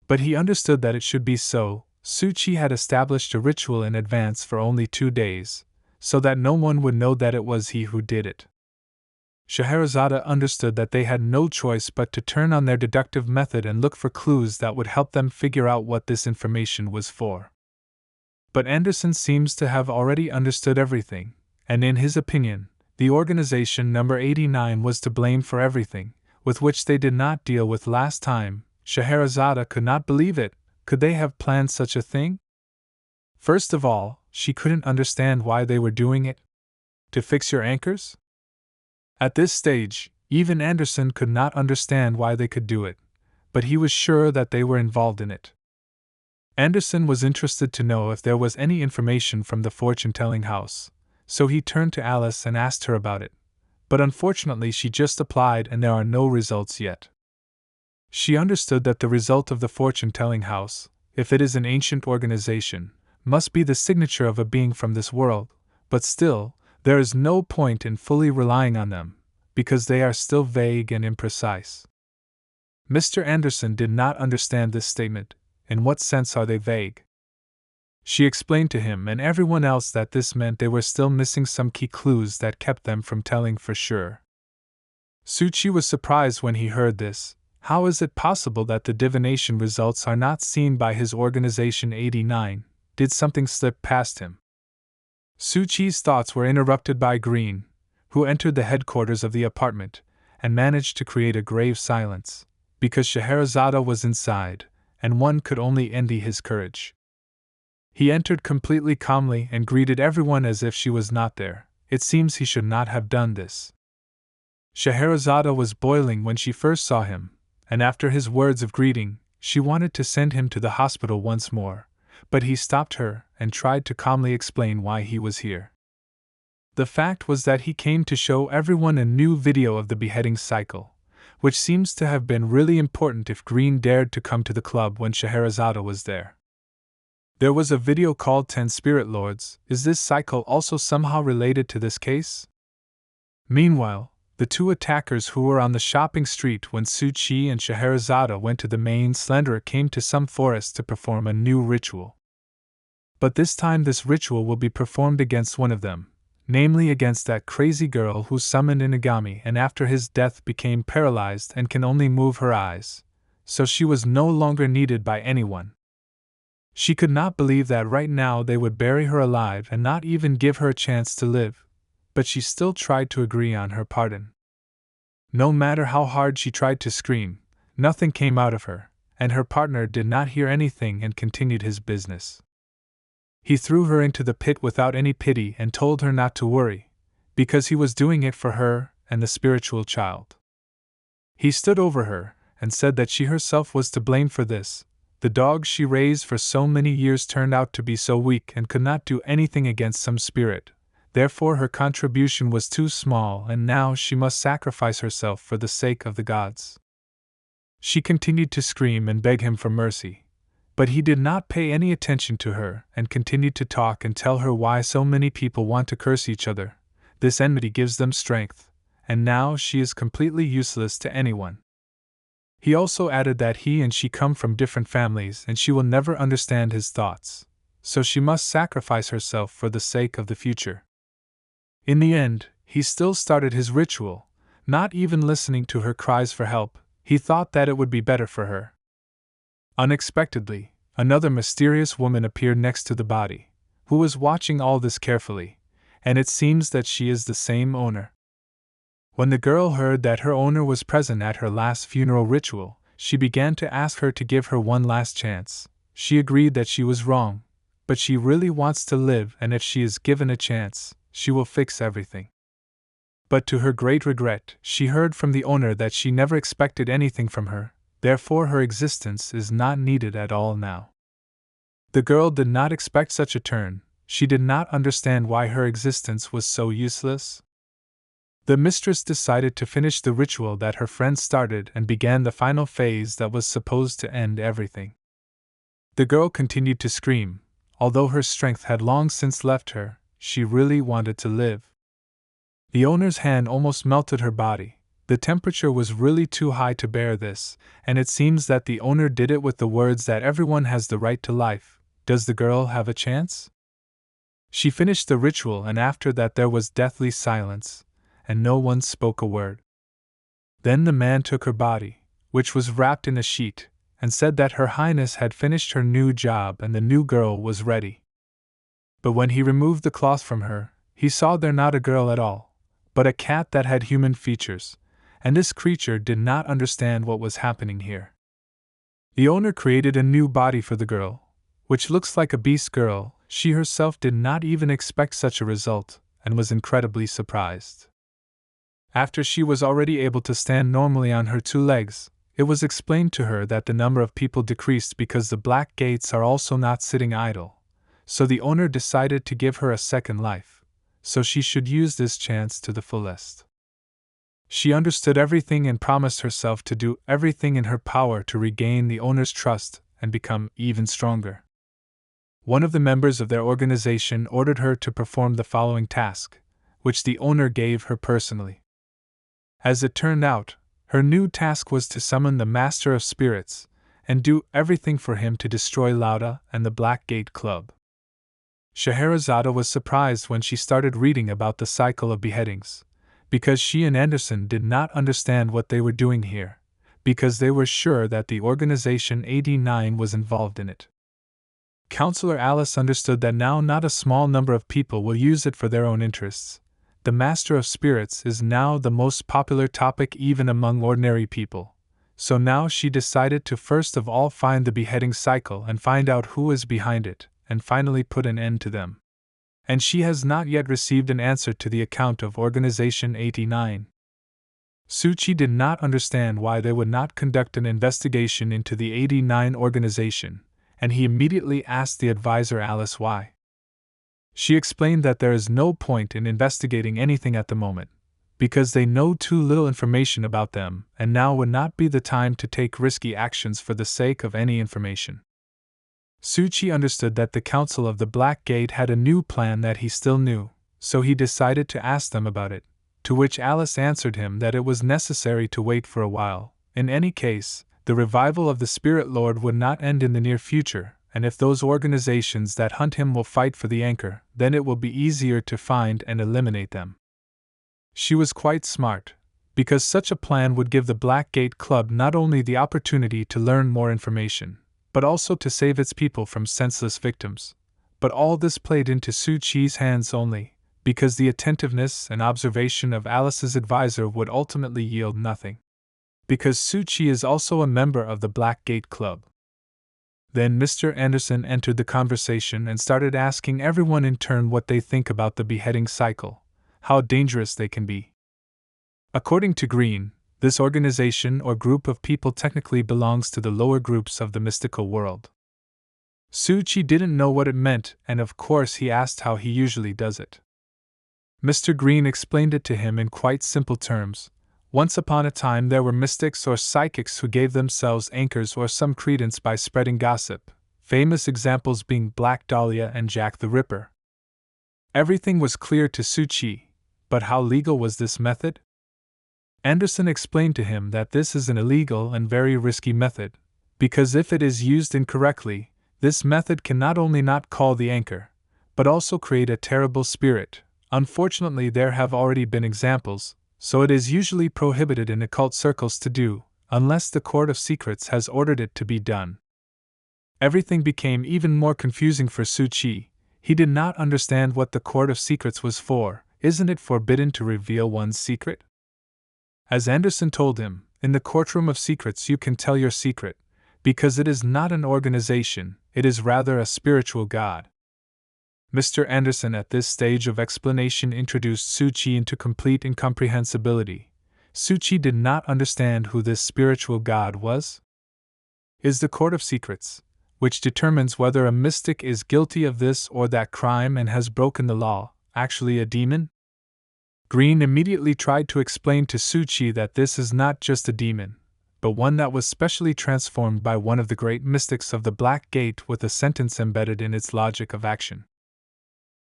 But he understood that it should be so. Suchi had established a ritual in advance for only 2 days, so that no one would know that it was he who did it. Scheherazade understood that they had no choice but to turn on their deductive method and look for clues that would help them figure out what this information was for. But Anderson seems to have already understood everything, and in his opinion, the organization number 89 was to blame for everything, with which they did not deal with last time. Scheherazade could not believe it. Could they have planned such a thing? First of all, she couldn't understand why they were doing it. To fix your anchors? At this stage, even Anderson could not understand why they could do it, but he was sure that they were involved in it. Anderson was interested to know if there was any information from the fortune-telling house, so he turned to Alice and asked her about it, but unfortunately she just applied and there are no results yet. She understood that the result of the fortune-telling house, if it is an ancient organization, must be the signature of a being from this world, but still, There is no point in fully relying on them, because they are still vague and imprecise. Mr. Anderson did not understand this statement. In what sense are they vague? She explained to him and everyone else that this meant they were still missing some key clues that kept them from telling for sure. Suchi was surprised when he heard this. How is it possible that the divination results are not seen by his organization 89? Did something slip past him? Suchi's thoughts were interrupted by Green, who entered the headquarters of the apartment and managed to create a grave silence, because Scheherazade was inside, and one could only envy his courage. He entered completely calmly and greeted everyone as if she was not there. It seems he should not have done this. Scheherazade was boiling when she first saw him, and after his words of greeting, she wanted to send him to the hospital once more, but he stopped her and tried to calmly explain why he was here. The fact was that he came to show everyone a new video of the beheading cycle, which seems to have been really important if Green dared to come to the club when Scheherazade was there. There was a video called 10 Spirit Lords. Is this cycle also somehow related to this case? Meanwhile, the two attackers who were on the shopping street when Suchi and Scheherazade went to the main slenderer came to some forest to perform a new ritual. But this time this ritual will be performed against one of them, namely against that crazy girl who summoned Inagami and after his death became paralyzed and can only move her eyes, so she was no longer needed by anyone. She could not believe that right now they would bury her alive and not even give her a chance to live, but she still tried to agree on her pardon. No matter how hard she tried to scream, nothing came out of her, and her partner did not hear anything and continued his business. He threw her into the pit without any pity and told her not to worry, because he was doing it for her and the spiritual child. He stood over her and said that she herself was to blame for this. The dog she raised for so many years turned out to be so weak and could not do anything against some spirit. Therefore her contribution was too small and now she must sacrifice herself for the sake of the gods. She continued to scream and beg him for mercy, but he did not pay any attention to her and continued to talk and tell her why so many people want to curse each other. This enmity gives them strength, and now she is completely useless to anyone. He also added that he and she come from different families and she will never understand his thoughts, so she must sacrifice herself for the sake of the future. In the end, he still started his ritual, not even listening to her cries for help. He thought that it would be better for her. Unexpectedly, another mysterious woman appeared next to the body, who was watching all this carefully, and it seems that she is the same owner. When the girl heard that her owner was present at her last funeral ritual, she began to ask her to give her one last chance. She agreed that she was wrong, but she really wants to live, and if she is given a chance, she will fix everything. But to her great regret, she heard from the owner that she never expected anything from her, therefore her existence is not needed at all now. The girl did not expect such a turn. She did not understand why her existence was so useless. The mistress decided to finish the ritual that her friend started and began the final phase that was supposed to end everything. The girl continued to scream. Although her strength had long since left her, she really wanted to live. The owner's hand almost melted her body. The temperature was really too high to bear this, and it seems that the owner did it with the words that everyone has the right to life. Does the girl have a chance? She finished the ritual, and after that there was deathly silence, and no one spoke a word. Then the man took her body, which was wrapped in a sheet, and said that Her Highness had finished her new job and the new girl was ready. But when he removed the cloth from her, he saw there not a girl at all, but a cat that had human features, and this creature did not understand what was happening here. The owner created a new body for the girl, which looks like a beast girl. She herself did not even expect such a result, and was incredibly surprised. After she was already able to stand normally on her two legs, it was explained to her that the number of people decreased because the black gates are also not sitting idle, so the owner decided to give her a second life, so she should use this chance to the fullest. She understood everything and promised herself to do everything in her power to regain the owner's trust and become even stronger. One of the members of their organization ordered her to perform the following task, which the owner gave her personally. As it turned out, her new task was to summon the Master of Spirits and do everything for him to destroy Lauda and the Black Gate Club. Scheherazade was surprised when she started reading about the cycle of beheadings, because she and Anderson did not understand what they were doing here, because they were sure that the Organization 89 was involved in it. Counselor Alice understood that now not a small number of people will use it for their own interests. The Master of Spirits is now the most popular topic even among ordinary people, so now she decided to first of all find the beheading cycle and find out who is behind it, and finally put an end to them. And she has not yet received an answer to the account of Organization 89. Suchi did not understand why they would not conduct an investigation into the 89 organization, and he immediately asked the advisor Alice why. She explained that there is no point in investigating anything at the moment, because they know too little information about them, and now would not be the time to take risky actions for the sake of any information. Suchi understood that the Council of the Black Gate had a new plan that he still knew, so he decided to ask them about it, to which Alice answered him that it was necessary to wait for a while. In any case, the revival of the Spirit Lord would not end in the near future, and if those organizations that hunt him will fight for the anchor, then it will be easier to find and eliminate them. She was quite smart, because such a plan would give the Black Gate Club not only the opportunity to learn more information, but also to save its people from senseless victims. But all this played into Suchi's hands only, because the attentiveness and observation of Alice's advisor would ultimately yield nothing. Because Suchi is also a member of the Black Gate Club. Then Mr. Anderson entered the conversation and started asking everyone in turn what they think about the beheading cycle, how dangerous they can be. According to Green, this organization or group of people technically belongs to the lower groups of the mystical world. Suchi didn't know what it meant, and of course he asked how he usually does it. Mr. Green explained it to him in quite simple terms. Once upon a time there were mystics or psychics who gave themselves anchors or some credence by spreading gossip, famous examples being Black Dahlia and Jack the Ripper. Everything was clear to Suchi, but how legal was this method? Anderson explained to him that this is an illegal and very risky method, because if it is used incorrectly, this method can not only not call the anchor, but also create a terrible spirit. Unfortunately, there have already been examples, so it is usually prohibited in occult circles to do, unless the Court of Secrets has ordered it to be done. Everything became even more confusing for Suchi. He did not understand what the Court of Secrets was for. Isn't it forbidden to reveal one's secret? As Anderson told him, in the courtroom of secrets you can tell your secret, because it is not an organization, it is rather a spiritual god. Mr. Anderson at this stage of explanation introduced Suchi into complete incomprehensibility. Suchi did not understand who this spiritual god was. Is the Court of Secrets, which determines whether a mystic is guilty of this or that crime and has broken the law, actually a demon? Green immediately tried to explain to Suchi that this is not just a demon, but one that was specially transformed by one of the great mystics of the Black Gate with a sentence embedded in its logic of action.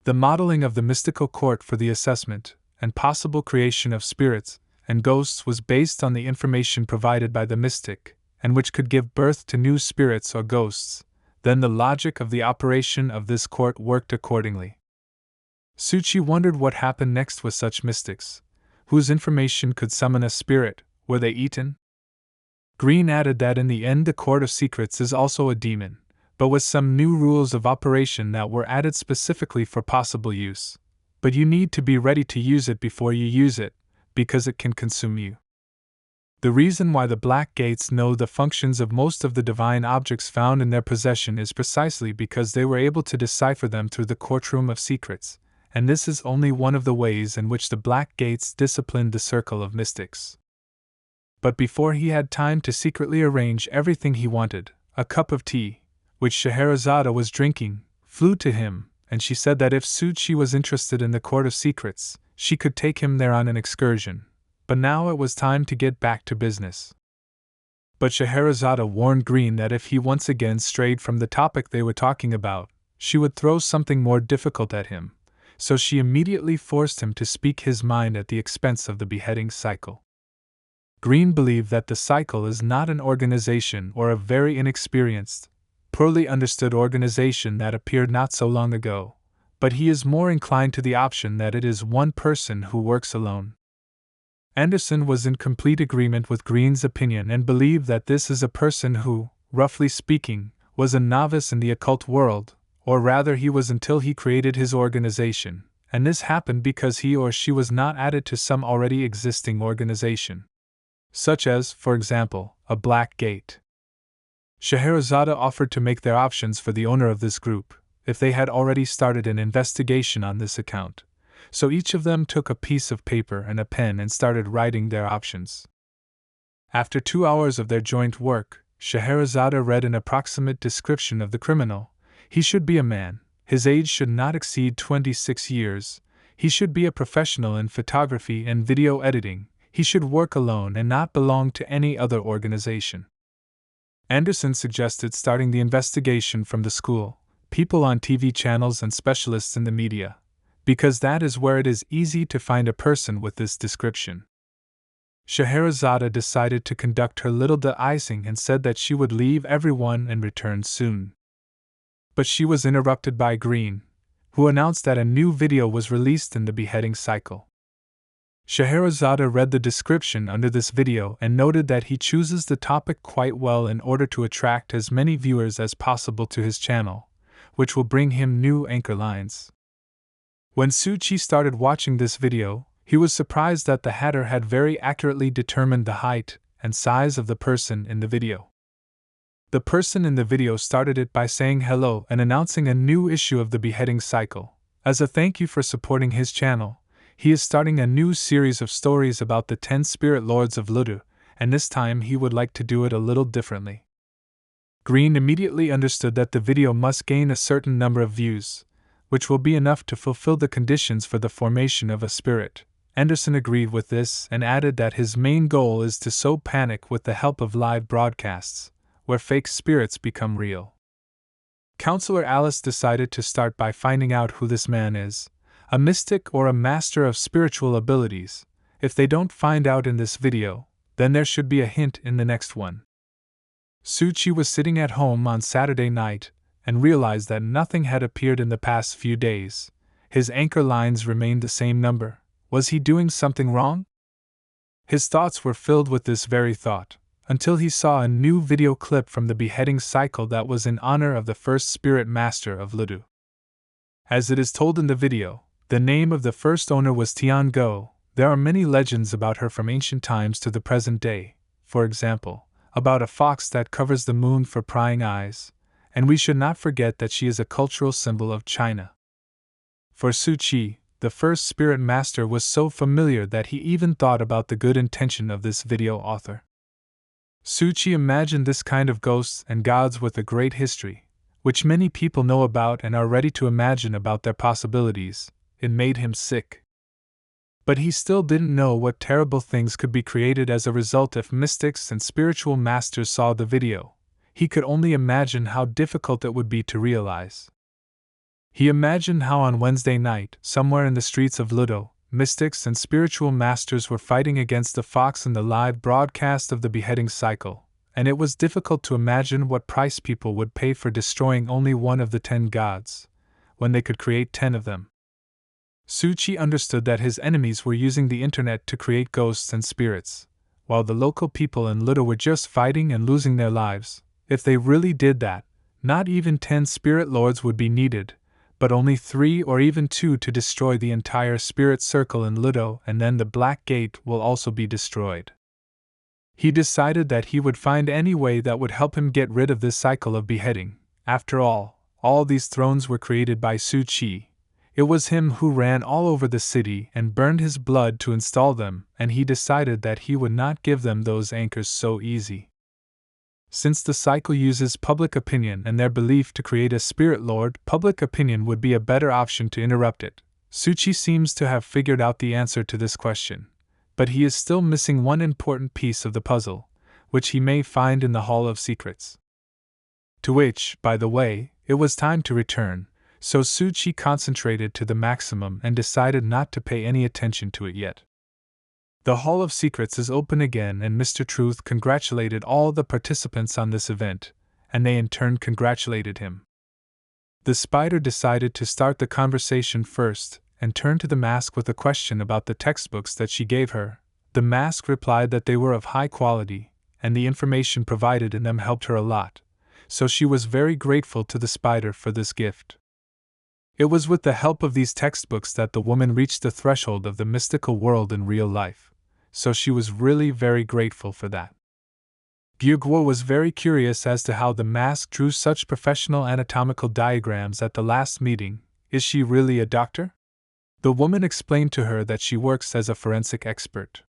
The modeling of the mystical court for the assessment and possible creation of spirits and ghosts was based on the information provided by the mystic, and which could give birth to new spirits or ghosts. Then the logic of the operation of this court worked accordingly. Suchi wondered what happened next with such mystics, whose information could summon a spirit. Were they eaten? Green added that in the end the Court of Secrets is also a demon, but with some new rules of operation that were added specifically for possible use. But you need to be ready to use it before you use it, because it can consume you. The reason why the Black Gates know the functions of most of the divine objects found in their possession is precisely because they were able to decipher them through the courtroom of secrets, and this is only one of the ways in which the Black Gates disciplined the circle of mystics. But before he had time to secretly arrange everything he wanted, a cup of tea, which Scheherazade was drinking, flew to him, and she said that if Suchi was interested in the Court of Secrets, she could take him there on an excursion. But now it was time to get back to business. But Scheherazade warned Green that if he once again strayed from the topic they were talking about, she would throw something more difficult at him. so she immediately forced him to speak his mind at the expense of the beheading cycle. Green believed that the cycle is not an organization or a very inexperienced, poorly understood organization that appeared not so long ago, but he is more inclined to the option that it is one person who works alone. Anderson was in complete agreement with Green's opinion and believed that this is a person who, roughly speaking, was a novice in the occult world, or rather he was until he created his organization, and this happened because he or she was not added to some already existing organization. Such as, for example, a Black Gate. Scheherazade offered to make their options for the owner of this group, if they had already started an investigation on this account, so each of them took a piece of paper and a pen and started writing their options. After 2 hours of their joint work, Scheherazade read an approximate description of the criminal. He should be a man, his age should not exceed 26 years, he should be a professional in photography and video editing, he should work alone and not belong to any other organization. Anderson suggested starting the investigation from the school, people on TV channels and specialists in the media, because that is where it is easy to find a person with this description. Scheherazade decided to conduct her little de-icing and said that she would leave everyone and return soon. But she was interrupted by Green, who announced that a new video was released in the beheading cycle. Scheherazade read the description under this video and noted that he chooses the topic quite well in order to attract as many viewers as possible to his channel, which will bring him new anchor lines. When Suchi started watching this video, he was surprised that the Hatter had very accurately determined the height and size of the person in the video. The person in the video started it by saying hello and announcing a new issue of the beheading cycle. As a thank you for supporting his channel, he is starting a new series of stories about the 10 spirit lords of Ludo, and this time he would like to do it a little differently. Green immediately understood that the video must gain a certain number of views, which will be enough to fulfill the conditions for the formation of a spirit. Anderson agreed with this and added that his main goal is to sow panic with the help of live broadcasts, where fake spirits become real. Counselor Alice decided to start by finding out who this man is, a mystic or a master of spiritual abilities. If they don't find out in this video, then there should be a hint in the next one. Suchi was sitting at home on Saturday night and realized that nothing had appeared in the past few days. His anchor lines remained the same number. Was he doing something wrong? His thoughts were filled with this very thought, until he saw a new video clip from the beheading cycle that was in honor of the first spirit master of Ludo. As it is told in the video, the name of the first owner was Tian Go. There are many legends about her from ancient times to the present day, for example, about a fox that covers the moon for prying eyes, and we should not forget that she is a cultural symbol of China. For Suchi, the first spirit master was so familiar that he even thought about the good intention of this video author. Suchi imagined this kind of ghosts and gods with a great history, which many people know about and are ready to imagine about their possibilities. It made him sick. But he still didn't know what terrible things could be created as a result if mystics and spiritual masters saw the video. He could only imagine how difficult it would be to realize. He imagined how on Wednesday night, somewhere in the streets of Ludo, mystics and spiritual masters were fighting against the fox in the live broadcast of the beheading cycle, and it was difficult to imagine what price people would pay for destroying only one of the 10 gods, when they could create 10 of them. Suchi understood that his enemies were using the internet to create ghosts and spirits, while the local people in Ludo were just fighting and losing their lives. If they really did that, not even 10 spirit lords would be needed, but only 3 or even 2 to destroy the entire spirit circle in Ludo, and then the Black Gate will also be destroyed. He decided that he would find any way that would help him get rid of this cycle of beheading. After all these thrones were created by Suchi. It was him who ran all over the city and burned his blood to install them, and he decided that he would not give them those anchors so easy. Since the cycle uses public opinion and their belief to create a spirit lord, public opinion would be a better option to interrupt it. Suchi seems to have figured out the answer to this question, but he is still missing one important piece of the puzzle, which he may find in the Hall of Secrets. To which, by the way, it was time to return. so Suchi concentrated to the maximum and decided not to pay any attention to it yet. The Hall of Secrets is open again, and Mr. Truth congratulated all the participants on this event, and they in turn congratulated him. The spider decided to start the conversation first and turned to the mask with a question about the textbooks that she gave her. The mask replied that they were of high quality, and the information provided in them helped her a lot, so she was very grateful to the spider for this gift. It was with the help of these textbooks that the woman reached the threshold of the mystical world in real life, so she was really very grateful for that. Gyugwo was very curious as to how the mask drew such professional anatomical diagrams at the last meeting. Is she really a doctor? The woman explained to her that she works as a forensic expert.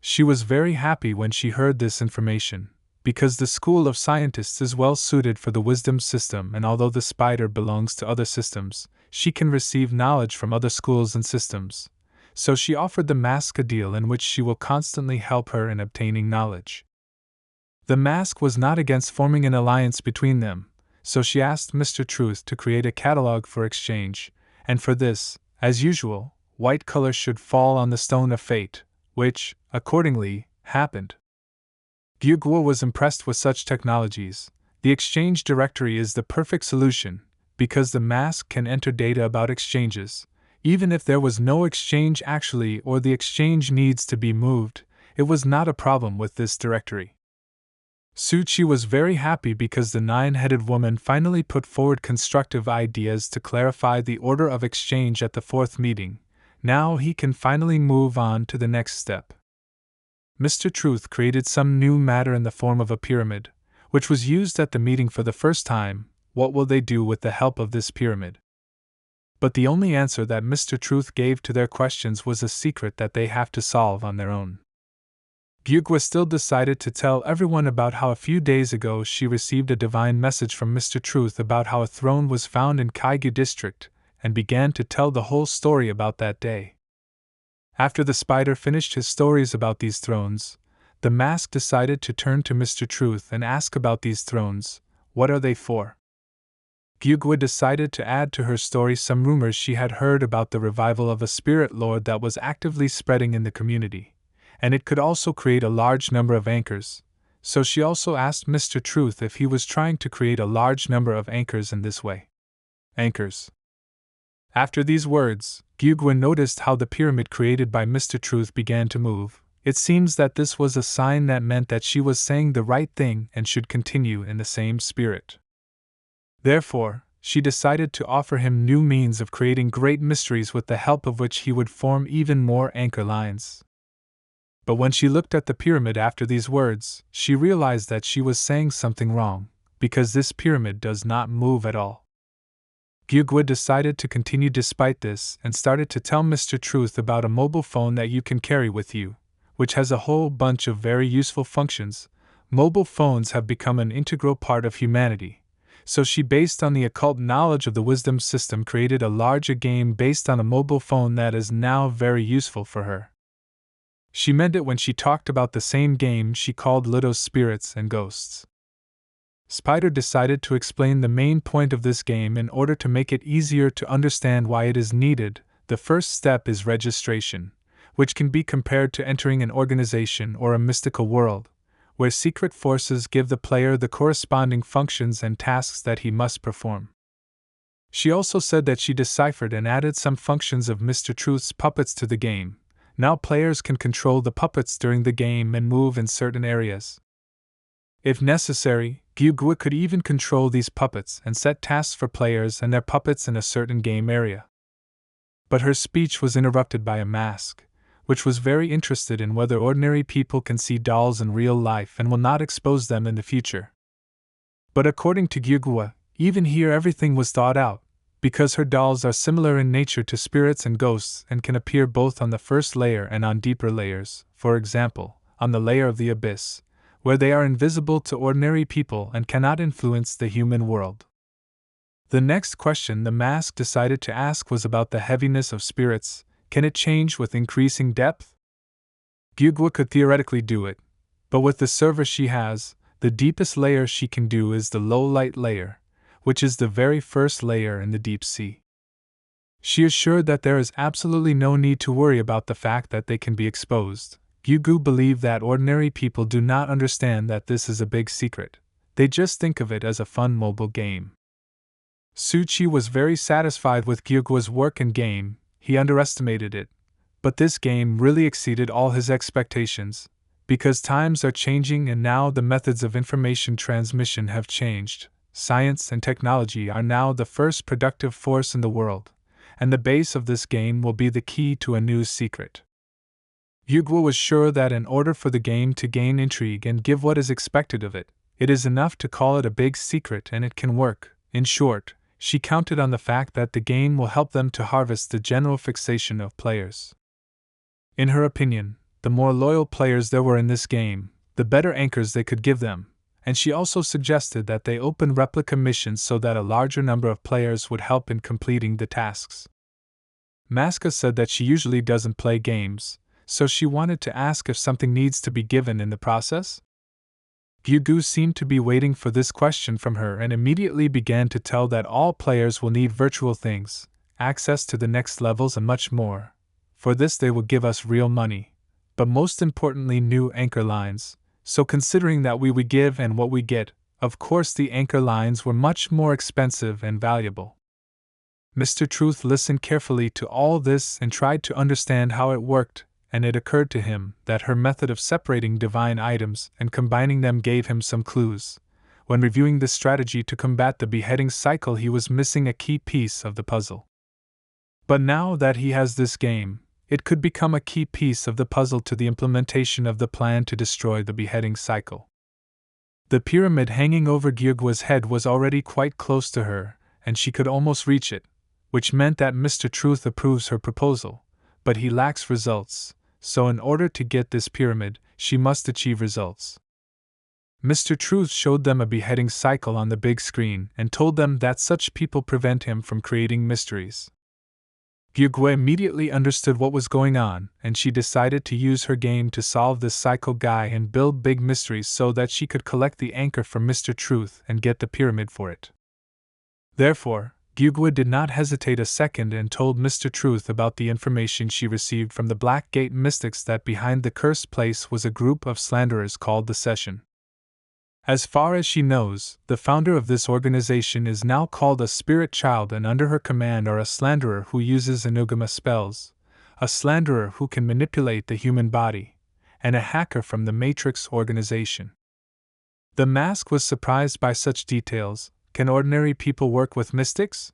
She was very happy when she heard this information, because the School of Scientists is well suited for the wisdom system, and although the spider belongs to other systems, she can receive knowledge from other schools and systems. So she offered the mask a deal in which she will constantly help her in obtaining knowledge. The mask was not against forming an alliance between them, so she asked Mr. Truth to create a catalog for exchange, and for this, as usual, white color should fall on the stone of fate, which, accordingly, happened. Gyugwo was impressed with such technologies. The exchange directory is the perfect solution, because the mask can enter data about exchanges. Even if there was no exchange actually or the exchange needs to be moved, it was not a problem with this directory. Suchi was very happy because the nine-headed woman finally put forward constructive ideas to clarify the order of exchange at the fourth meeting. Now he can finally move on to the next step. Mr. Truth created some new matter in the form of a pyramid, which was used at the meeting for the first time. What will they do with the help of this pyramid? But the only answer that Mr. Truth gave to their questions was a secret that they have to solve on their own. Gyugwa still decided to tell everyone about how a few days ago she received a divine message from Mr. Truth about how a throne was found in Kaigyu district, and began to tell the whole story about that day. After the spider finished his stories about these thrones, the mask decided to turn to Mr. Truth and ask about these thrones. What are they for? Gyugwa decided to add to her story some rumors she had heard about the revival of a spirit lord that was actively spreading in the community, and it could also create a large number of anchors, so she also asked Mr. Truth if he was trying to create a large number of anchors in this way. Anchors. After these words, Gyugwa noticed how the pyramid created by Mr. Truth began to move. It seems that this was a sign that meant that she was saying the right thing and should continue in the same spirit. Therefore, she decided to offer him new means of creating great mysteries with the help of which he would form even more anchor lines. But when she looked at the pyramid after these words, she realized that she was saying something wrong, because this pyramid does not move at all. Gyugwa decided to continue despite this and started to tell Mr. Truth about a mobile phone that you can carry with you, which has a whole bunch of very useful functions. Mobile phones have become an integral part of humanity. So she, based on the occult knowledge of the wisdom system, created a larger game based on a mobile phone that is now very useful for her. She meant it when she talked about the same game she called Little Spirits and Ghosts. Spider decided to explain the main point of this game in order to make it easier to understand why it is needed. The first step is registration, which can be compared to entering an organization or a mystical world, where secret forces give the player the corresponding functions and tasks that he must perform. She also said that she deciphered and added some functions of Mr. Truth's puppets to the game. Now players can control the puppets during the game and move in certain areas. If necessary, Gyugwa could even control these puppets and set tasks for players and their puppets in a certain game area. But her speech was interrupted by a mask, which was very interested in whether ordinary people can see dolls in real life and will not expose them in the future. But according to Gyugwa, even here everything was thought out, because her dolls are similar in nature to spirits and ghosts and can appear both on the first layer and on deeper layers, for example, on the layer of the abyss, where they are invisible to ordinary people and cannot influence the human world. The next question the mask decided to ask was about the heaviness of spirits. Can it change with increasing depth? Gyugwa could theoretically do it, but with the server she has, the deepest layer she can do is the low light layer, which is the very first layer in the deep sea. She assured that there is absolutely no need to worry about the fact that they can be exposed. Gyugu believed that ordinary people do not understand that this is a big secret. They just think of it as a fun mobile game. Suchi was very satisfied with Gyugu's work and game. He underestimated it. But this game really exceeded all his expectations, because times are changing and now the methods of information transmission have changed. Science and technology are now the first productive force in the world, and the base of this game will be the key to a new secret. Gyugu was sure that in order for the game to gain intrigue and give what is expected of it, it is enough to call it a big secret and it can work. In short, she counted on the fact that the game will help them to harvest the general fixation of players. In her opinion, the more loyal players there were in this game, the better anchors they could give them, and she also suggested that they open replica missions so that a larger number of players would help in completing the tasks. Maska said that she usually doesn't play games, so she wanted to ask if something needs to be given in the process. Gyugu seemed to be waiting for this question from her and immediately began to tell that all players will need virtual things, access to the next levels and much more. For this they will give us real money, but most importantly new anchor lines. So considering that we would give and what we get, of course the anchor lines were much more expensive and valuable. Mr. Truth listened carefully to all this and tried to understand how it worked, and it occurred to him that her method of separating divine items and combining them gave him some clues. When reviewing this strategy to combat the beheading cycle, he was missing a key piece of the puzzle. But now that he has this game, it could become a key piece of the puzzle to the implementation of the plan to destroy the beheading cycle. The pyramid hanging over Gyugu's head was already quite close to her, and she could almost reach it, which meant that Mr. Truth approves her proposal, but he lacks results, so in order to get this pyramid, she must achieve results. Mr. Truth showed them a beheading cycle on the big screen and told them that such people prevent him from creating mysteries. Gyugu immediately understood what was going on, and she decided to use her game to solve this cycle guy and build big mysteries so that she could collect the anchor from Mr. Truth and get the pyramid for it. Therefore, Gyugu did not hesitate a second and told Mr. Truth about the information she received from the Black Gate mystics that behind the cursed place was a group of slanderers called the Session. As far as she knows, the founder of this organization is now called a spirit child, and under her command are a slanderer who uses enugma spells, a slanderer who can manipulate the human body, and a hacker from the Matrix organization. The mask was surprised by such details. Can ordinary people work with mystics?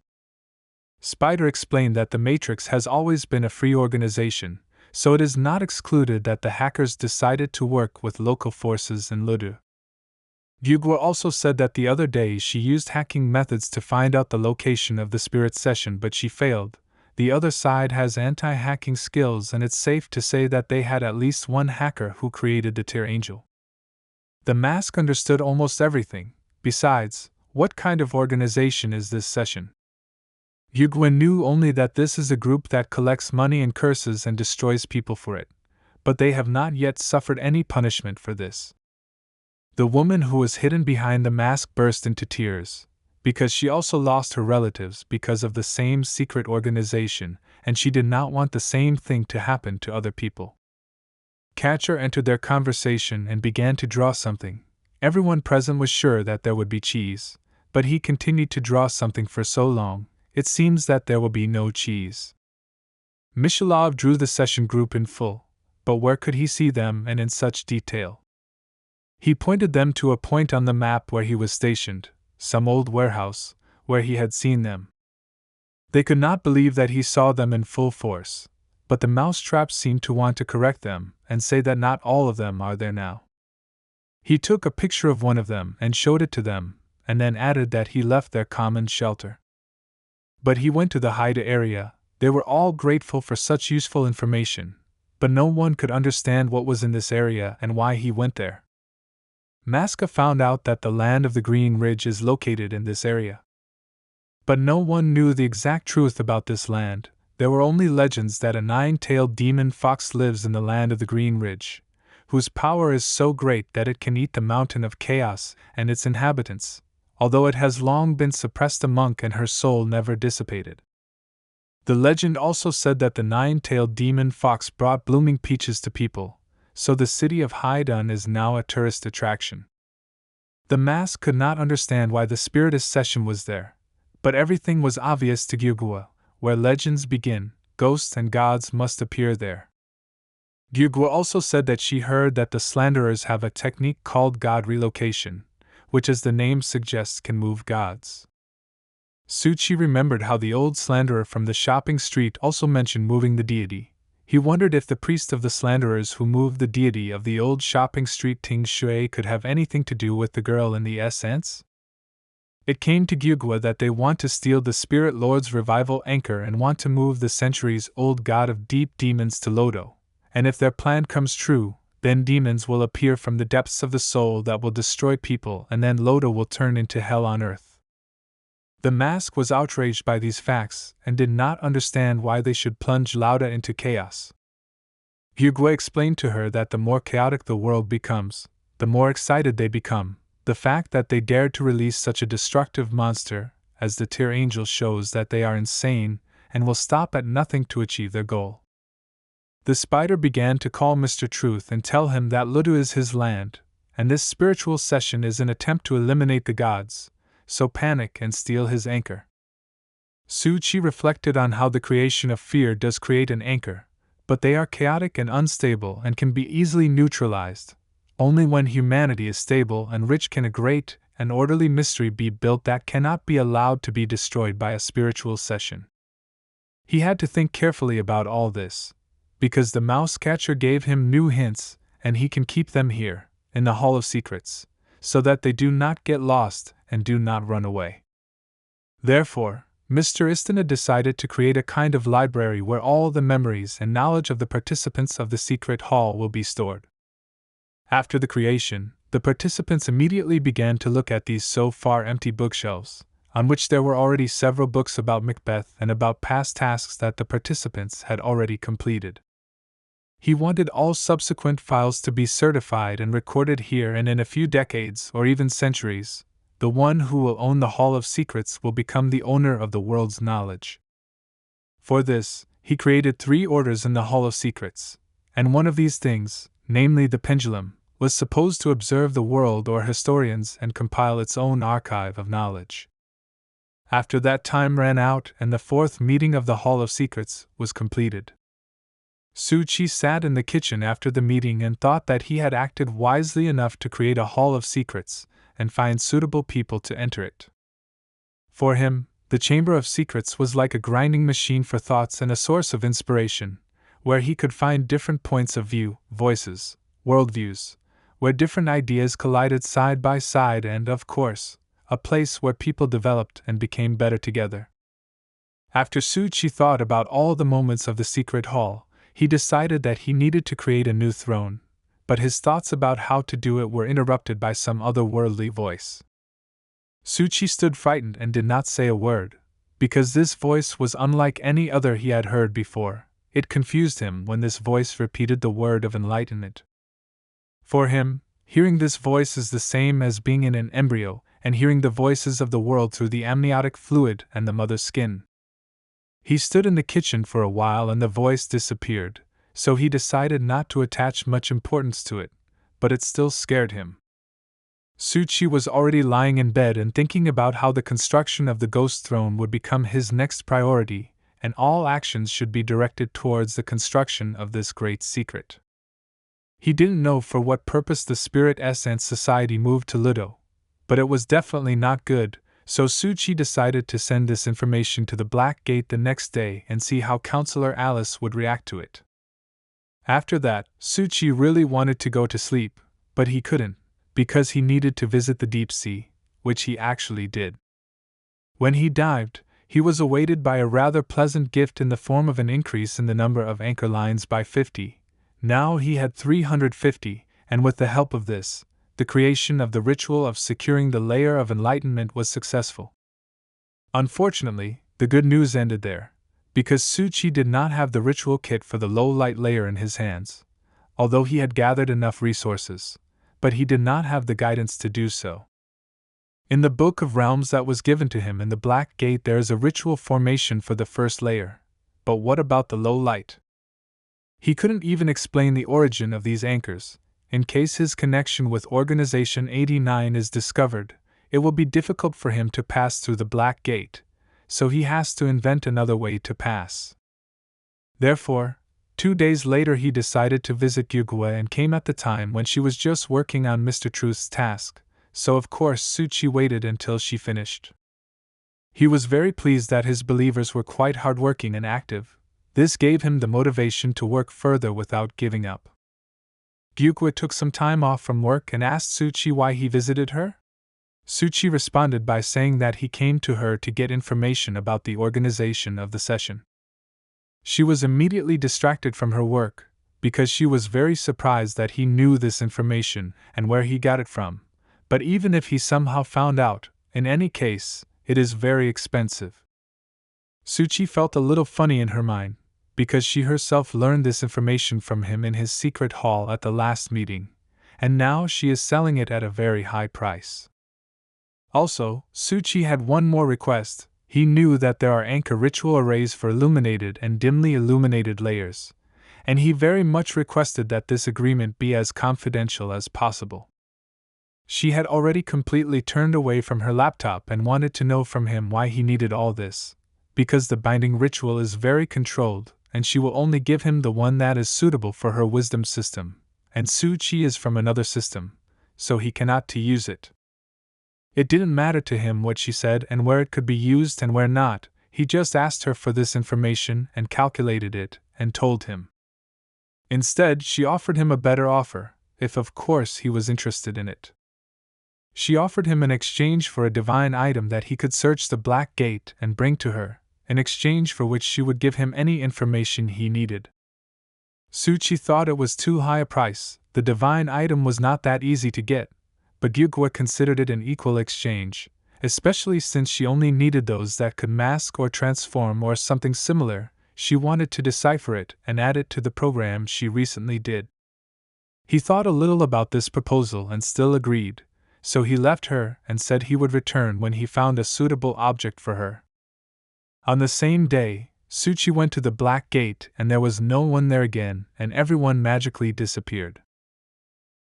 Spider explained that the Matrix has always been a free organization, so it is not excluded that the hackers decided to work with local forces in Ludu. Gyugu also said that the other day she used hacking methods to find out the location of the spirit session, but she failed. The other side has anti-hacking skills, and it's safe to say that they had at least one hacker who created the Tear Angel. The mask understood almost everything. Besides, what kind of organization is this session? Gyugu knew only that this is a group that collects money and curses and destroys people for it, but they have not yet suffered any punishment for this. The woman who was hidden behind the mask burst into tears, because she also lost her relatives because of the same secret organization, and she did not want the same thing to happen to other people. Catcher entered their conversation and began to draw something. Everyone present was sure that there would be cheese, but he continued to draw something for so long, it seems that there will be no cheese. Mishalov drew the session group in full, but where could he see them and in such detail? He pointed them to a point on the map where he was stationed, some old warehouse, where he had seen them. They could not believe that he saw them in full force, but the mousetraps seemed to want to correct them and say that not all of them are there now. He took a picture of one of them and showed it to them, and then added that he left their common shelter. But he went to the hide area. They were all grateful for such useful information, but no one could understand what was in this area and why he went there. Maska found out that the land of the Green Ridge is located in this area. But no one knew the exact truth about this land. There were only legends that a 9-tailed demon fox lives in the land of the Green Ridge, whose power is so great that it can eat the mountain of chaos and its inhabitants. although it has long been suppressed a monk and her soul never dissipated. The legend also said that the nine-tailed demon fox brought blooming peaches to people, so the city of Haidun is now a tourist attraction. The mask could not understand why the spiritist session was there, but everything was obvious to Gyugwa. Where legends begin, ghosts and gods must appear there. Gyugwa also said that she heard that the slanderers have a technique called god relocation, which as the name suggests can move gods. Suchi remembered how the old slanderer from the shopping street also mentioned moving the deity. He wondered if the priest of the slanderers who moved the deity of the old shopping street Ting Shui could have anything to do with the girl in the essence. It came to Gyugwa that they want to steal the Spirit Lord's revival anchor and want to move the centuries-old god of deep demons to Lodo, and if their plan comes true, then demons will appear from the depths of the soul that will destroy people, and then Lodo will turn into hell on earth. The mask was outraged by these facts and did not understand why they should plunge Lauda into chaos. Gyugwa explained to her that the more chaotic the world becomes, the more excited they become. The fact that they dared to release such a destructive monster as the Tear Angel shows that they are insane and will stop at nothing to achieve their goal. The spider began to call Mr. Truth and tell him that Ludu is his land, and this spiritual session is an attempt to eliminate the gods, so panic and steal his anchor. Suchi reflected on how the creation of fear does create an anchor, but they are chaotic and unstable and can be easily neutralized. Only when humanity is stable and rich can a great and orderly mystery be built that cannot be allowed to be destroyed by a spiritual session. He had to think carefully about all this, because the mouse catcher gave him new hints, and he can keep them here, in the Hall of Secrets, so that they do not get lost and do not run away. Therefore, Mr. Istana decided to create a kind of library where all the memories and knowledge of the participants of the secret hall will be stored. After the creation, the participants immediately began to look at these so far empty bookshelves, on which there were already several books about Macbeth and about past tasks that the participants had already completed. He wanted all subsequent files to be certified and recorded here, and in a few decades or even centuries, the one who will own the Hall of Secrets will become the owner of the world's knowledge. For this, he created 3 orders in the Hall of Secrets, and one of these things, namely the pendulum, was supposed to observe the world or historians and compile its own archive of knowledge. After that time ran out and the 4th meeting of the Hall of Secrets was completed, Suchi sat in the kitchen after the meeting and thought that he had acted wisely enough to create a Hall of Secrets and find suitable people to enter it. For him, the Chamber of Secrets was like a grinding machine for thoughts and a source of inspiration, where he could find different points of view, voices, worldviews, where different ideas collided side by side, and, of course, a place where people developed and became better together. After Suchi thought about all the moments of the secret hall, he decided that he needed to create a new throne, but his thoughts about how to do it were interrupted by some otherworldly voice. Suchi stood frightened and did not say a word, because this voice was unlike any other he had heard before. It confused him when this voice repeated the word of enlightenment. For him, hearing this voice is the same as being in an embryo and hearing the voices of the world through the amniotic fluid and the mother's skin. He stood in the kitchen for a while and the voice disappeared, so he decided not to attach much importance to it, but it still scared him. Suchi was already lying in bed and thinking about how the construction of the ghost throne would become his next priority, and all actions should be directed towards the construction of this great secret. He didn't know for what purpose the Spirit Essence Society moved to Ludo, but it was definitely not good, so Suchi decided to send this information to the Black Gate the next day and see how Counselor Alice would react to it. After that, Suchi really wanted to go to sleep, but he couldn't, because he needed to visit the deep sea, which he actually did. When he dived, he was awaited by a rather pleasant gift in the form of an increase in the number of anchor lines by 50. Now he had 350, and with the help of this, the creation of the ritual of securing the layer of enlightenment was successful. Unfortunately, the good news ended there, because Suchi did not have the ritual kit for the low-light layer in his hands, although he had gathered enough resources, but he did not have the guidance to do so. In the Book of Realms that was given to him in the Black Gate, there is a ritual formation for the first layer. But what about the low light? He couldn't even explain the origin of these anchors. In case his connection with Organization 89 is discovered, it will be difficult for him to pass through the Black Gate, so he has to invent another way to pass. Therefore, 2 days later he decided to visit Gyugwe and came at the time when she was just working on Mr. Truth's task, so of course Suchi waited until she finished. He was very pleased that his believers were quite hardworking and active. This gave him the motivation to work further without giving up. Gyugwe took some time off from work and asked Suchi why he visited her. Suchi responded by saying that he came to her to get information about the organization of the session. She was immediately distracted from her work, because she was very surprised that he knew this information and where he got it from. But even if he somehow found out, in any case, it is very expensive. Suchi felt a little funny in her mind, because she herself learned this information from him in his secret hall at the last meeting, and now she is selling it at a very high price. Also, Suchi had one more request. He knew that there are anchor ritual arrays for illuminated and dimly illuminated layers, and he very much requested that this agreement be as confidential as possible. She had already completely turned away from her laptop and wanted to know from him why he needed all this, because the binding ritual is very controlled, and she will only give him the one that is suitable for her wisdom system, and Suchi is from another system, so he cannot to use it. It didn't matter to him what she said and where it could be used and where not, he just asked her for this information and calculated it, and told him. Instead, she offered him a better offer, if of course he was interested in it. She offered him an exchange for a divine item that he could search the Black Gate and bring to her, in exchange for which she would give him any information he needed. Suchi thought it was too high a price. The divine item was not that easy to get, but Gyugwe considered it an equal exchange, especially since she only needed those that could mask or transform or something similar. She wanted to decipher it and add it to the program she recently did. He thought a little about this proposal and still agreed, so he left her and said he would return when he found a suitable object for her. On the same day, Suchi went to the Black Gate and there was no one there again, and everyone magically disappeared.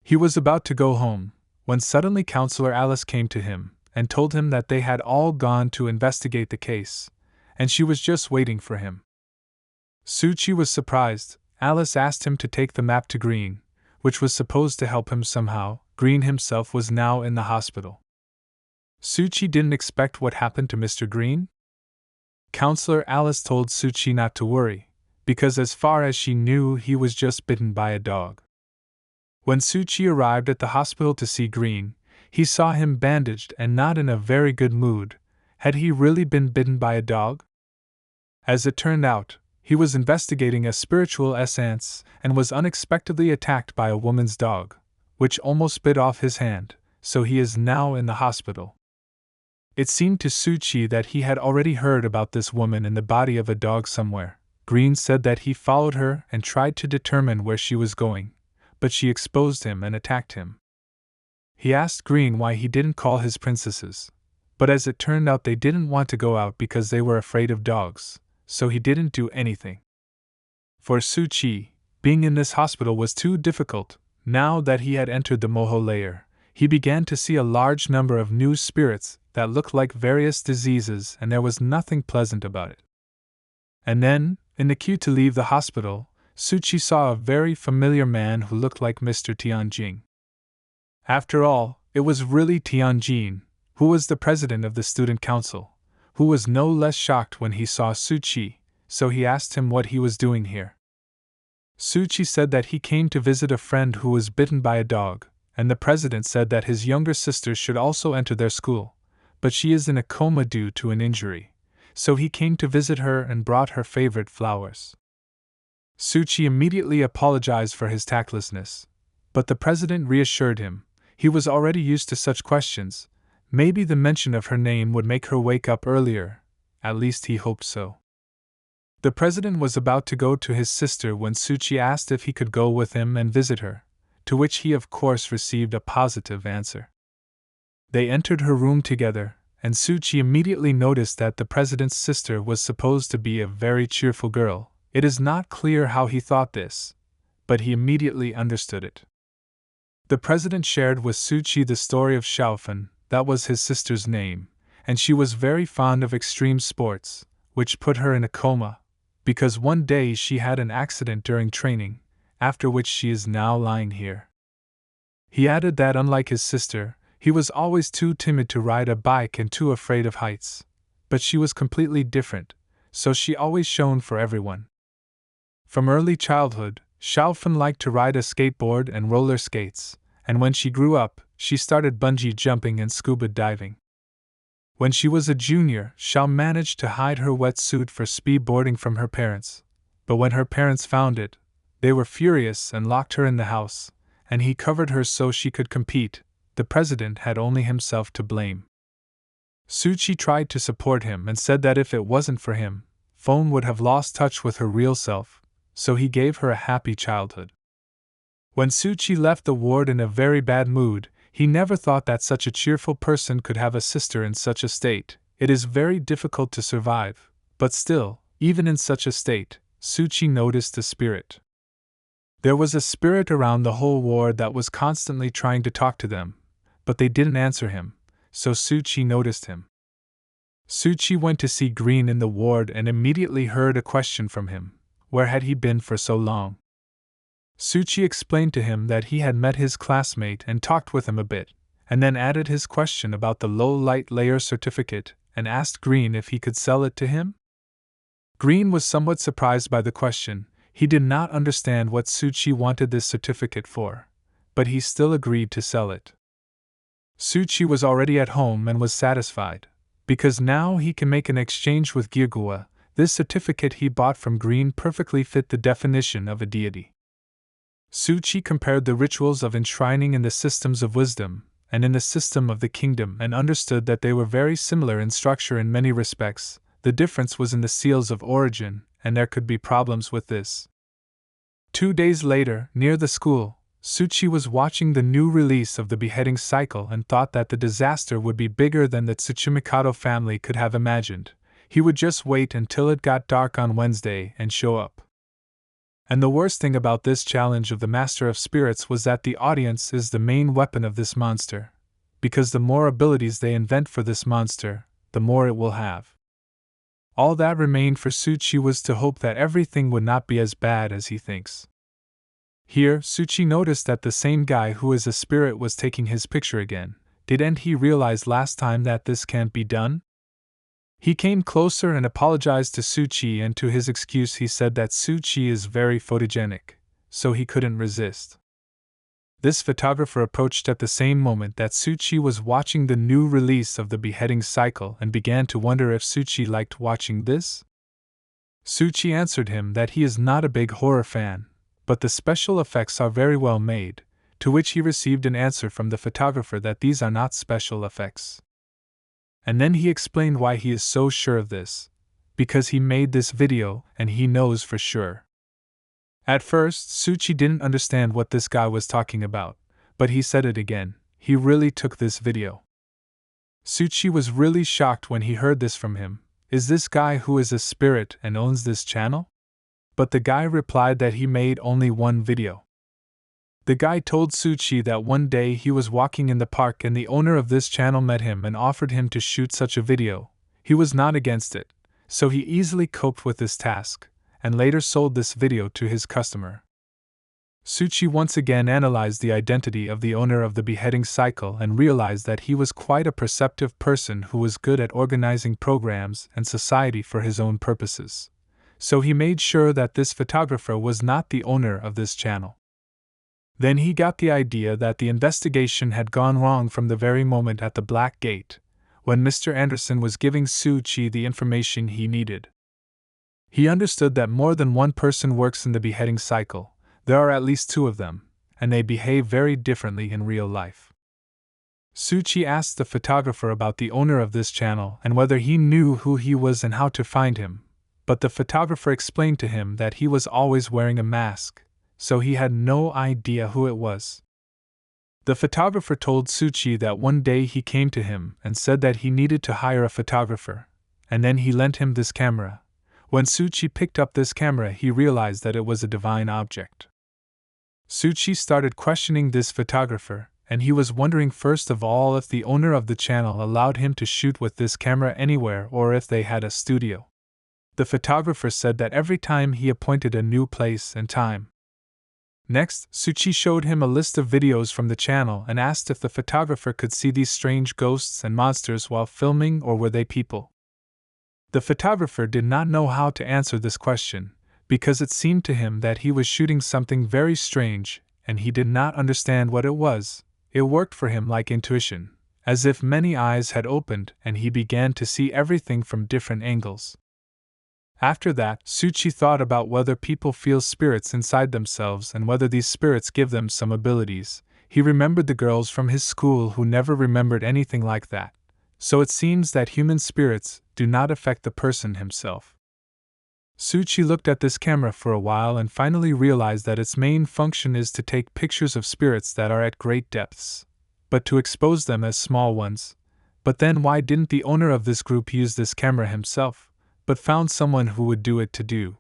He was about to go home, when suddenly Counselor Alice came to him and told him that they had all gone to investigate the case, and she was just waiting for him. Suchi was surprised. Alice asked him to take the map to Green, which was supposed to help him somehow. Green himself was now in the hospital. Suchi didn't expect what happened to Mr. Green. Counselor Alice told Suchi not to worry, because as far as she knew he was just bitten by a dog. When Suchi arrived at the hospital to see Green, he saw him bandaged and not in a very good mood. Had he really been bitten by a dog? As it turned out, he was investigating a spiritual essence and was unexpectedly attacked by a woman's dog, which almost bit off his hand, so he is now in the hospital. It seemed to Suchi that he had already heard about this woman in the body of a dog somewhere. Green said that he followed her and tried to determine where she was going, but she exposed him and attacked him. He asked Green why he didn't call his princesses, but as it turned out they didn't want to go out because they were afraid of dogs, so he didn't do anything. For Suchi, being in this hospital was too difficult. Now that he had entered the Moho layer, he began to see a large number of new spirits that looked like various diseases, and there was nothing pleasant about it. And then, in the queue to leave the hospital, Suchi saw a very familiar man who looked like Mr. Tianjing. After all, it was really Tianjin, who was the president of the student council, who was no less shocked when he saw Suchi, so he asked him what he was doing here. Suchi said that he came to visit a friend who was bitten by a dog, and the president said that his younger sister should also enter their school, but she is in a coma due to an injury, so he came to visit her and brought her favorite flowers. Suchi immediately apologized for his tactlessness, but the president reassured him. He was already used to such questions. Maybe the mention of her name would make her wake up earlier. At least he hoped so. The president was about to go to his sister when Suchi asked if he could go with him and visit her, to which he of course received a positive answer. They entered her room together, and Suchi immediately noticed that the president's sister was supposed to be a very cheerful girl. It is not clear how he thought this, but he immediately understood it. The president shared with Suchi the story of Xiaofan, that was his sister's name, and she was very fond of extreme sports, which put her in a coma, because one day she had an accident during training, after which she is now lying here. He added that unlike his sister, he was always too timid to ride a bike and too afraid of heights, but she was completely different, so she always shone for everyone. From early childhood, Xiaofan liked to ride a skateboard and roller skates, and when she grew up, she started bungee jumping and scuba diving. When she was a junior, Xiao managed to hide her wetsuit for speedboarding from her parents, but when her parents found it, they were furious and locked her in the house, and he covered her so she could compete. The president had only himself to blame. Suchi tried to support him and said that if it wasn't for him, Fone would have lost touch with her real self, so he gave her a happy childhood. When Suchi left the ward in a very bad mood, he never thought that such a cheerful person could have a sister in such a state. It is very difficult to survive, but still, even in such a state, Suchi noticed a spirit. There was a spirit around the whole ward that was constantly trying to talk to them, but they didn't answer him, so Suchi noticed him. Suchi went to see Green in the ward and immediately heard a question from him: where had he been for so long? Suchi explained to him that he had met his classmate and talked with him a bit, and then added his question about the low light layer certificate and asked Green if he could sell it to him. Green was somewhat surprised by the question. He did not understand what Suchi wanted this certificate for, but he still agreed to sell it. Suchi was already at home and was satisfied, because now he can make an exchange with Gyugua. This certificate he bought from Green perfectly fit the definition of a deity. Suchi compared the rituals of enshrining in the systems of wisdom and in the system of the kingdom and understood that they were very similar in structure in many respects. The difference was in the seals of origin, and there could be problems with this. 2 days later, near the school, Suchi was watching the new release of the beheading cycle and thought that the disaster would be bigger than the Tsuchimikado family could have imagined. He would just wait until it got dark on Wednesday and show up. And the worst thing about this challenge of the Master of Spirits was that the audience is the main weapon of this monster, because the more abilities they invent for this monster, the more it will have. All that remained for Suchi was to hope that everything would not be as bad as he thinks. Here, Suchi noticed that the same guy who is a spirit was taking his picture again. Didn't he realize last time that this can't be done? He came closer and apologized to Suchi, and to his excuse he said that Suchi is very photogenic, so he couldn't resist. This photographer approached at the same moment that Suchi was watching the new release of the beheading cycle and began to wonder if Suchi liked watching this. Suchi answered him that he is not a big horror fan, but the special effects are very well made, to which he received an answer from the photographer that these are not special effects. And then he explained why he is so sure of this: because he made this video and he knows for sure. At first, Suchi didn't understand what this guy was talking about, but he said it again: he really took this video. Suchi was really shocked when he heard this from him. Is this guy who is a spirit and owns this channel? But the guy replied that he made only one video. The guy told Suchi that one day he was walking in the park and the owner of this channel met him and offered him to shoot such a video. He was not against it, so he easily coped with this task, and later sold this video to his customer. Suchi once again analyzed the identity of the owner of the beheading cycle and realized that he was quite a perceptive person who was good at organizing programs and society for his own purposes. So he made sure that this photographer was not the owner of this channel. Then he got the idea that the investigation had gone wrong from the very moment at the Black Gate, when Mr. Anderson was giving Suchi the information he needed. He understood that more than one person works in the beheading cycle. There are at least 2 of them, and they behave very differently in real life. Suchi asked the photographer about the owner of this channel and whether he knew who he was and how to find him, but the photographer explained to him that he was always wearing a mask, so he had no idea who it was. The photographer told Suchi that one day he came to him and said that he needed to hire a photographer, and then he lent him this camera. When Suchi picked up this camera, he realized that it was a divine object. Suchi started questioning this photographer, and he was wondering first of all if the owner of the channel allowed him to shoot with this camera anywhere or if they had a studio. The photographer said that every time he appointed a new place and time. Next, Suchi showed him a list of videos from the channel and asked if the photographer could see these strange ghosts and monsters while filming, or were they people. The photographer did not know how to answer this question, because it seemed to him that he was shooting something very strange, and he did not understand what it was. It worked for him like intuition, as if many eyes had opened and he began to see everything from different angles. After that, Suchi thought about whether people feel spirits inside themselves and whether these spirits give them some abilities. He remembered the girls from his school who never remembered anything like that, so it seems that human spirits do not affect the person himself. Suchi looked at this camera for a while and finally realized that its main function is to take pictures of spirits that are at great depths, but to expose them as small ones. But then why didn't the owner of this group use this camera himself, but found someone who would do it to do?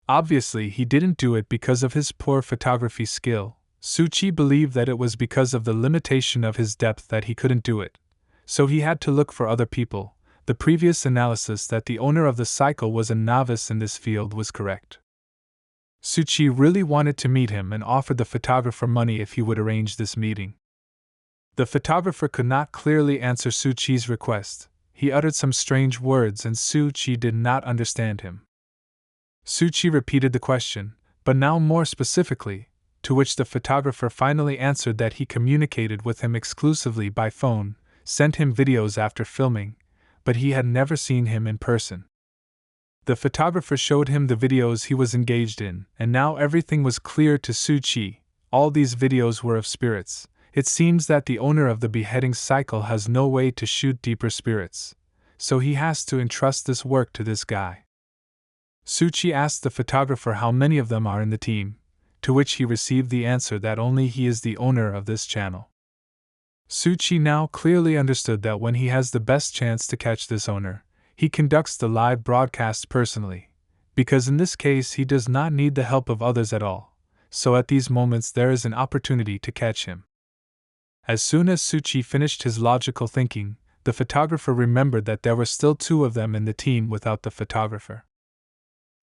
Obviously, he didn't do it because of his poor photography skill. Suchi believed that it was because of the limitation of his depth that he couldn't do it, so he had to look for other people. The previous analysis that the owner of the cycle was a novice in this field was correct. Suchi really wanted to meet him and offered the photographer money if he would arrange this meeting. The photographer could not clearly answer Suchi's request. He uttered some strange words and Suchi did not understand him. Suchi repeated the question, but now more specifically, to which the photographer finally answered that he communicated with him exclusively by phone, sent him videos after filming, but he had never seen him in person. The photographer showed him the videos he was engaged in, and now everything was clear to Suchi. All these videos were of spirits. It seems that the owner of the beheading cycle has no way to shoot deeper spirits, so he has to entrust this work to this guy. Suchi asked the photographer how many of them are in the team, to which he received the answer that only he is the owner of this channel. Suchi now clearly understood that when he has the best chance to catch this owner, he conducts the live broadcast personally, because in this case he does not need the help of others at all, so at these moments there is an opportunity to catch him. As soon as Suchi finished his logical thinking, the photographer remembered that there were still 2 of them in the team without the photographer.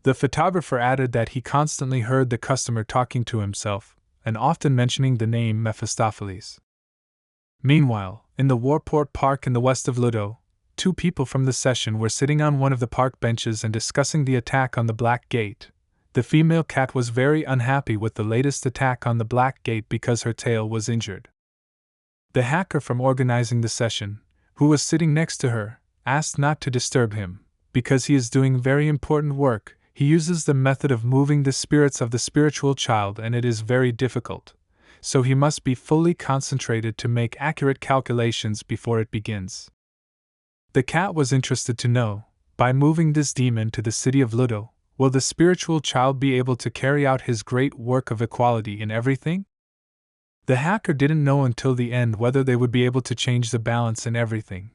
The photographer added that he constantly heard the customer talking to himself, and often mentioning the name Mephistopheles. Meanwhile, in the Warport Park in the west of Ludo, 2 people from the session were sitting on one of the park benches and discussing the attack on the Black Gate. The female cat was very unhappy with the latest attack on the Black Gate because her tail was injured. The hacker from organizing the session, who was sitting next to her, asked not to disturb him, because he is doing very important work. He uses the method of moving the spirits of the spiritual child and it is very difficult, so he must be fully concentrated to make accurate calculations before it begins. The cat was interested to know, by moving this demon to the city of Ludo, will the spiritual child be able to carry out his great work of equality in everything? The hacker didn't know until the end whether they would be able to change the balance in everything,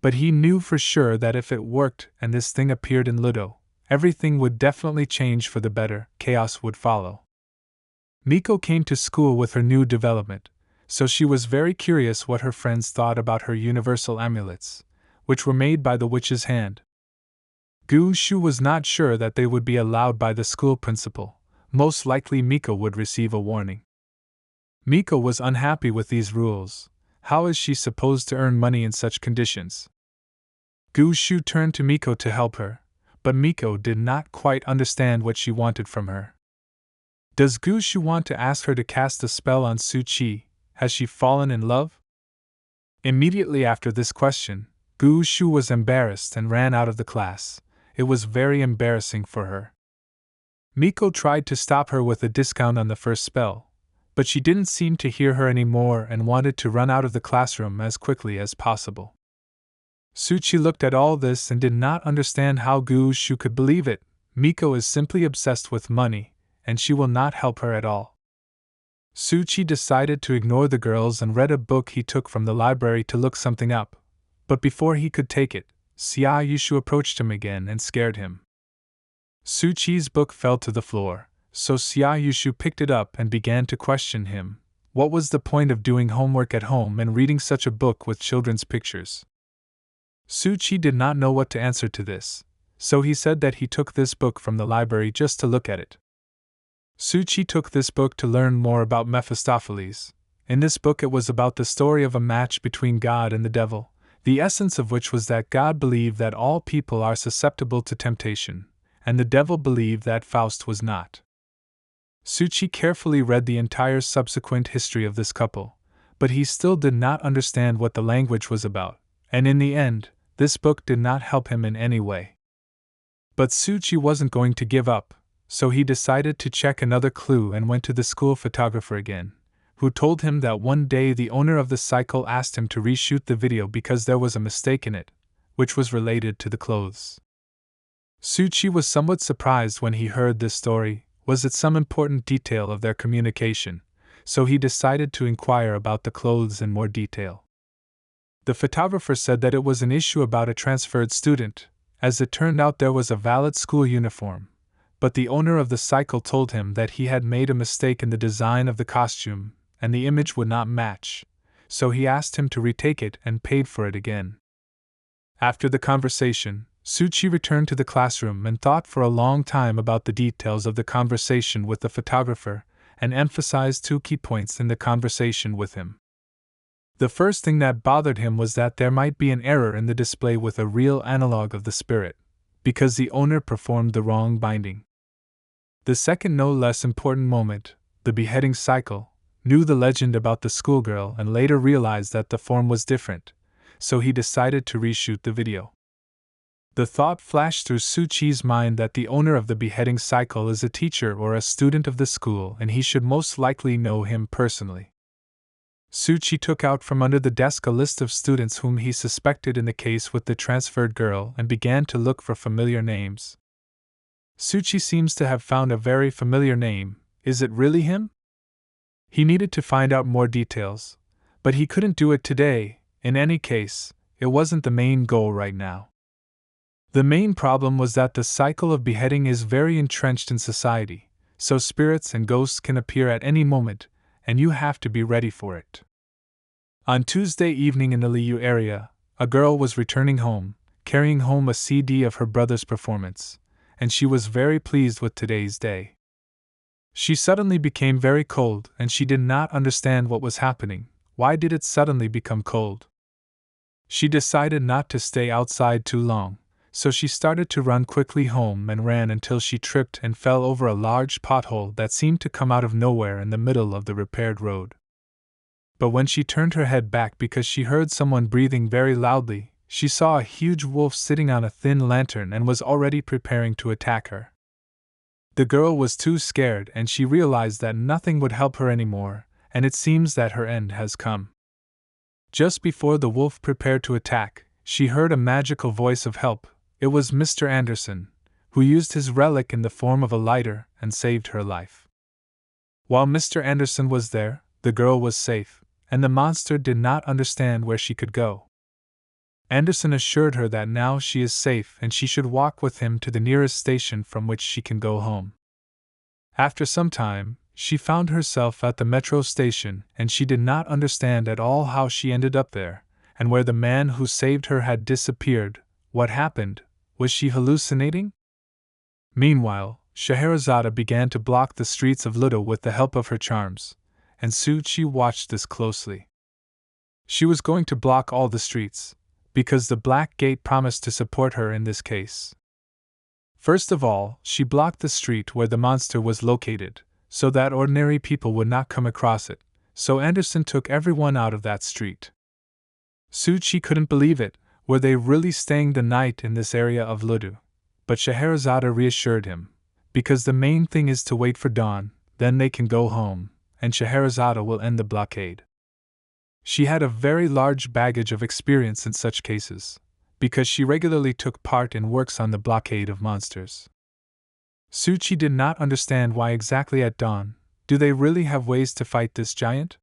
but he knew for sure that if it worked and this thing appeared in Ludo, everything would definitely change for the better, chaos would follow. Miko came to school with her new development, so she was very curious what her friends thought about her universal amulets, which were made by the witch's hand. Gu Shu was not sure that they would be allowed by the school principal. Most likely Miko would receive a warning. Miko was unhappy with these rules. How is she supposed to earn money in such conditions? Gu Shu turned to Miko to help her, but Miko did not quite understand what she wanted from her. Does Gu Shu want to ask her to cast a spell on Suchi? Has she fallen in love? Immediately after this question, Gu Shu was embarrassed and ran out of the class. It was very embarrassing for her. Miko tried to stop her with a discount on the first spell, but she didn't seem to hear her anymore and wanted to run out of the classroom as quickly as possible. Suchi looked at all this and did not understand how Gu Shu could believe it. Miko is simply obsessed with money, and she will not help her at all. Suchi decided to ignore the girls and read a book he took from the library to look something up, but before he could take it, Xia Yushu approached him again and scared him. Suchi's book fell to the floor, so Xia Yushu picked it up and began to question him. What was the point of doing homework at home and reading such a book with children's pictures? Suchi did not know what to answer to this, so he said that he took this book from the library just to look at it. Suchi took this book to learn more about Mephistopheles. In this book it was about the story of a match between God and the devil, the essence of which was that God believed that all people are susceptible to temptation, and the devil believed that Faust was not. Suchi carefully read the entire subsequent history of this couple, but he still did not understand what the language was about, and in the end, this book did not help him in any way. But Suchi wasn't going to give up, so he decided to check another clue and went to the school photographer again, who told him that one day the owner of the cycle asked him to reshoot the video because there was a mistake in it, which was related to the clothes. Suchi was somewhat surprised when he heard this story. Was it some important detail of their communication? So he decided to inquire about the clothes in more detail. The photographer said that it was an issue about a transferred student. As it turned out, there was a valid school uniform, but the owner of the cycle told him that he had made a mistake in the design of the costume, and the image would not match, so he asked him to retake it and paid for it again. After the conversation, Suchi returned to the classroom and thought for a long time about the details of the conversation with the photographer, and emphasized two key points in the conversation with him. The first thing that bothered him was that there might be an error in the display with a real analog of the spirit, because the owner performed the wrong binding. The second, no less important moment, the beheading cycle, knew the legend about the schoolgirl and later realized that the form was different, so he decided to reshoot the video. The thought flashed through Suchi's mind that the owner of the beheading cycle is a teacher or a student of the school and he should most likely know him personally. Suchi took out from under the desk a list of students whom he suspected in the case with the transferred girl and began to look for familiar names. Suchi seems to have found a very familiar name. Is it really him? He needed to find out more details, but he couldn't do it today. In any case, it wasn't the main goal right now. The main problem was that the cycle of beheading is very entrenched in society, so spirits and ghosts can appear at any moment, and you have to be ready for it. On Tuesday evening in the Liu area, a girl was returning home, carrying home a CD of her brother's performance, and she was very pleased with today's day. She suddenly became very cold and she did not understand what was happening. Why did it suddenly become cold? She decided not to stay outside too long, so she started to run quickly home and ran until she tripped and fell over a large pothole that seemed to come out of nowhere in the middle of the repaired road. But when she turned her head back because she heard someone breathing very loudly, she saw a huge wolf sitting on a thin lantern and was already preparing to attack her. The girl was too scared and she realized that nothing would help her anymore, and it seems that her end has come. Just before the wolf prepared to attack, she heard a magical voice of help. It was Mr. Anderson, who used his relic in the form of a lighter and saved her life. While Mr. Anderson was there, the girl was safe, and the monster did not understand where she could go. Anderson assured her that now she is safe and she should walk with him to the nearest station from which she can go home. After some time, she found herself at the metro station and she did not understand at all how she ended up there, and where the man who saved her had disappeared. What happened? Was she hallucinating? Meanwhile, Scheherazade began to block the streets of Ludo with the help of her charms, and Suchi watched this closely. She was going to block all the streets, because the Black Gate promised to support her in this case. First of all, she blocked the street where the monster was located, so that ordinary people would not come across it, so Anderson took everyone out of that street. Suchi couldn't believe it. Were they really staying the night in this area of Ludo? But Scheherazade reassured him, because the main thing is to wait for dawn, then they can go home, and Scheherazade will end the blockade. She had a very large baggage of experience in such cases, because she regularly took part in works on the blockade of monsters. Suchi did not understand why exactly at dawn, Do they really have ways to fight this giant?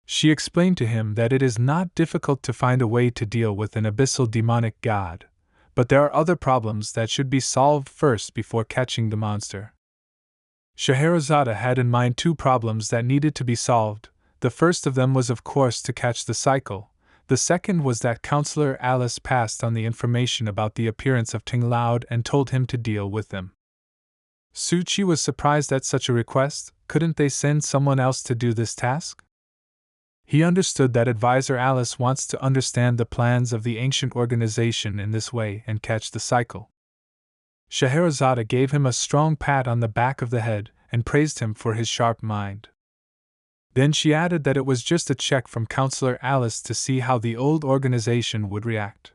She explained to him that it is not difficult to find a way to deal with an abyssal demonic god, but there are other problems that should be solved first before catching the monster. Scheherazade had in mind two problems that needed to be solved. The first of them was, of course, to catch the cycle. The second was that Counselor Alice passed on the information about the appearance of Ting Loud and told him to deal with them. Suchi was surprised at such a request. Couldn't they send someone else to do this task? He understood that Advisor Alice wants to understand the plans of the ancient organization in this way and catch the cycle. Scheherazade gave him a strong pat on the back of the head and praised him for his sharp mind. Then she added that it was just a check from Counselor Alice to see how the old organization would react.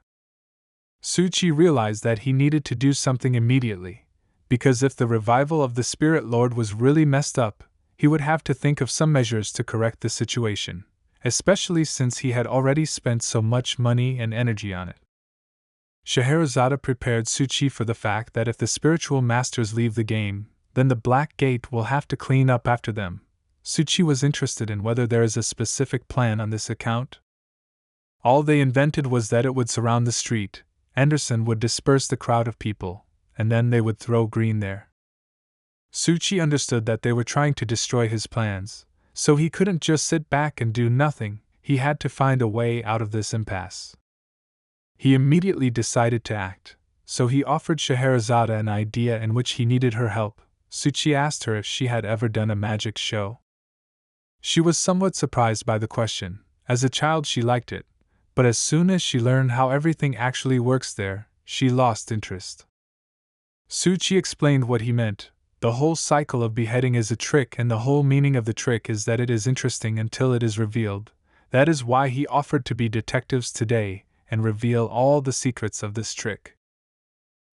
Suchi realized that he needed to do something immediately, because if the revival of the Spirit Lord was really messed up, he would have to think of some measures to correct the situation, especially since he had already spent so much money and energy on it. Scheherazade prepared Suchi for the fact that if the spiritual masters leave the game, then the Black Gate will have to clean up after them. Suchi was interested in whether there is a specific plan on this account. All they invented was that it would surround the street, Anderson would disperse the crowd of people, and then they would throw Green there. Suchi understood that they were trying to destroy his plans, so he couldn't just sit back and do nothing. He had to find a way out of this impasse. He immediately decided to act, so he offered Scheherazade an idea in which he needed her help. Suchi asked her if she had ever done a magic show. She was somewhat surprised by the question. As a child she liked it, but as soon as she learned how everything actually works there, she lost interest. Suchi explained what he meant. The whole cycle of beheading is a trick, and the whole meaning of the trick is that it is interesting until it is revealed. That is why he offered to be detectives today and reveal all the secrets of this trick.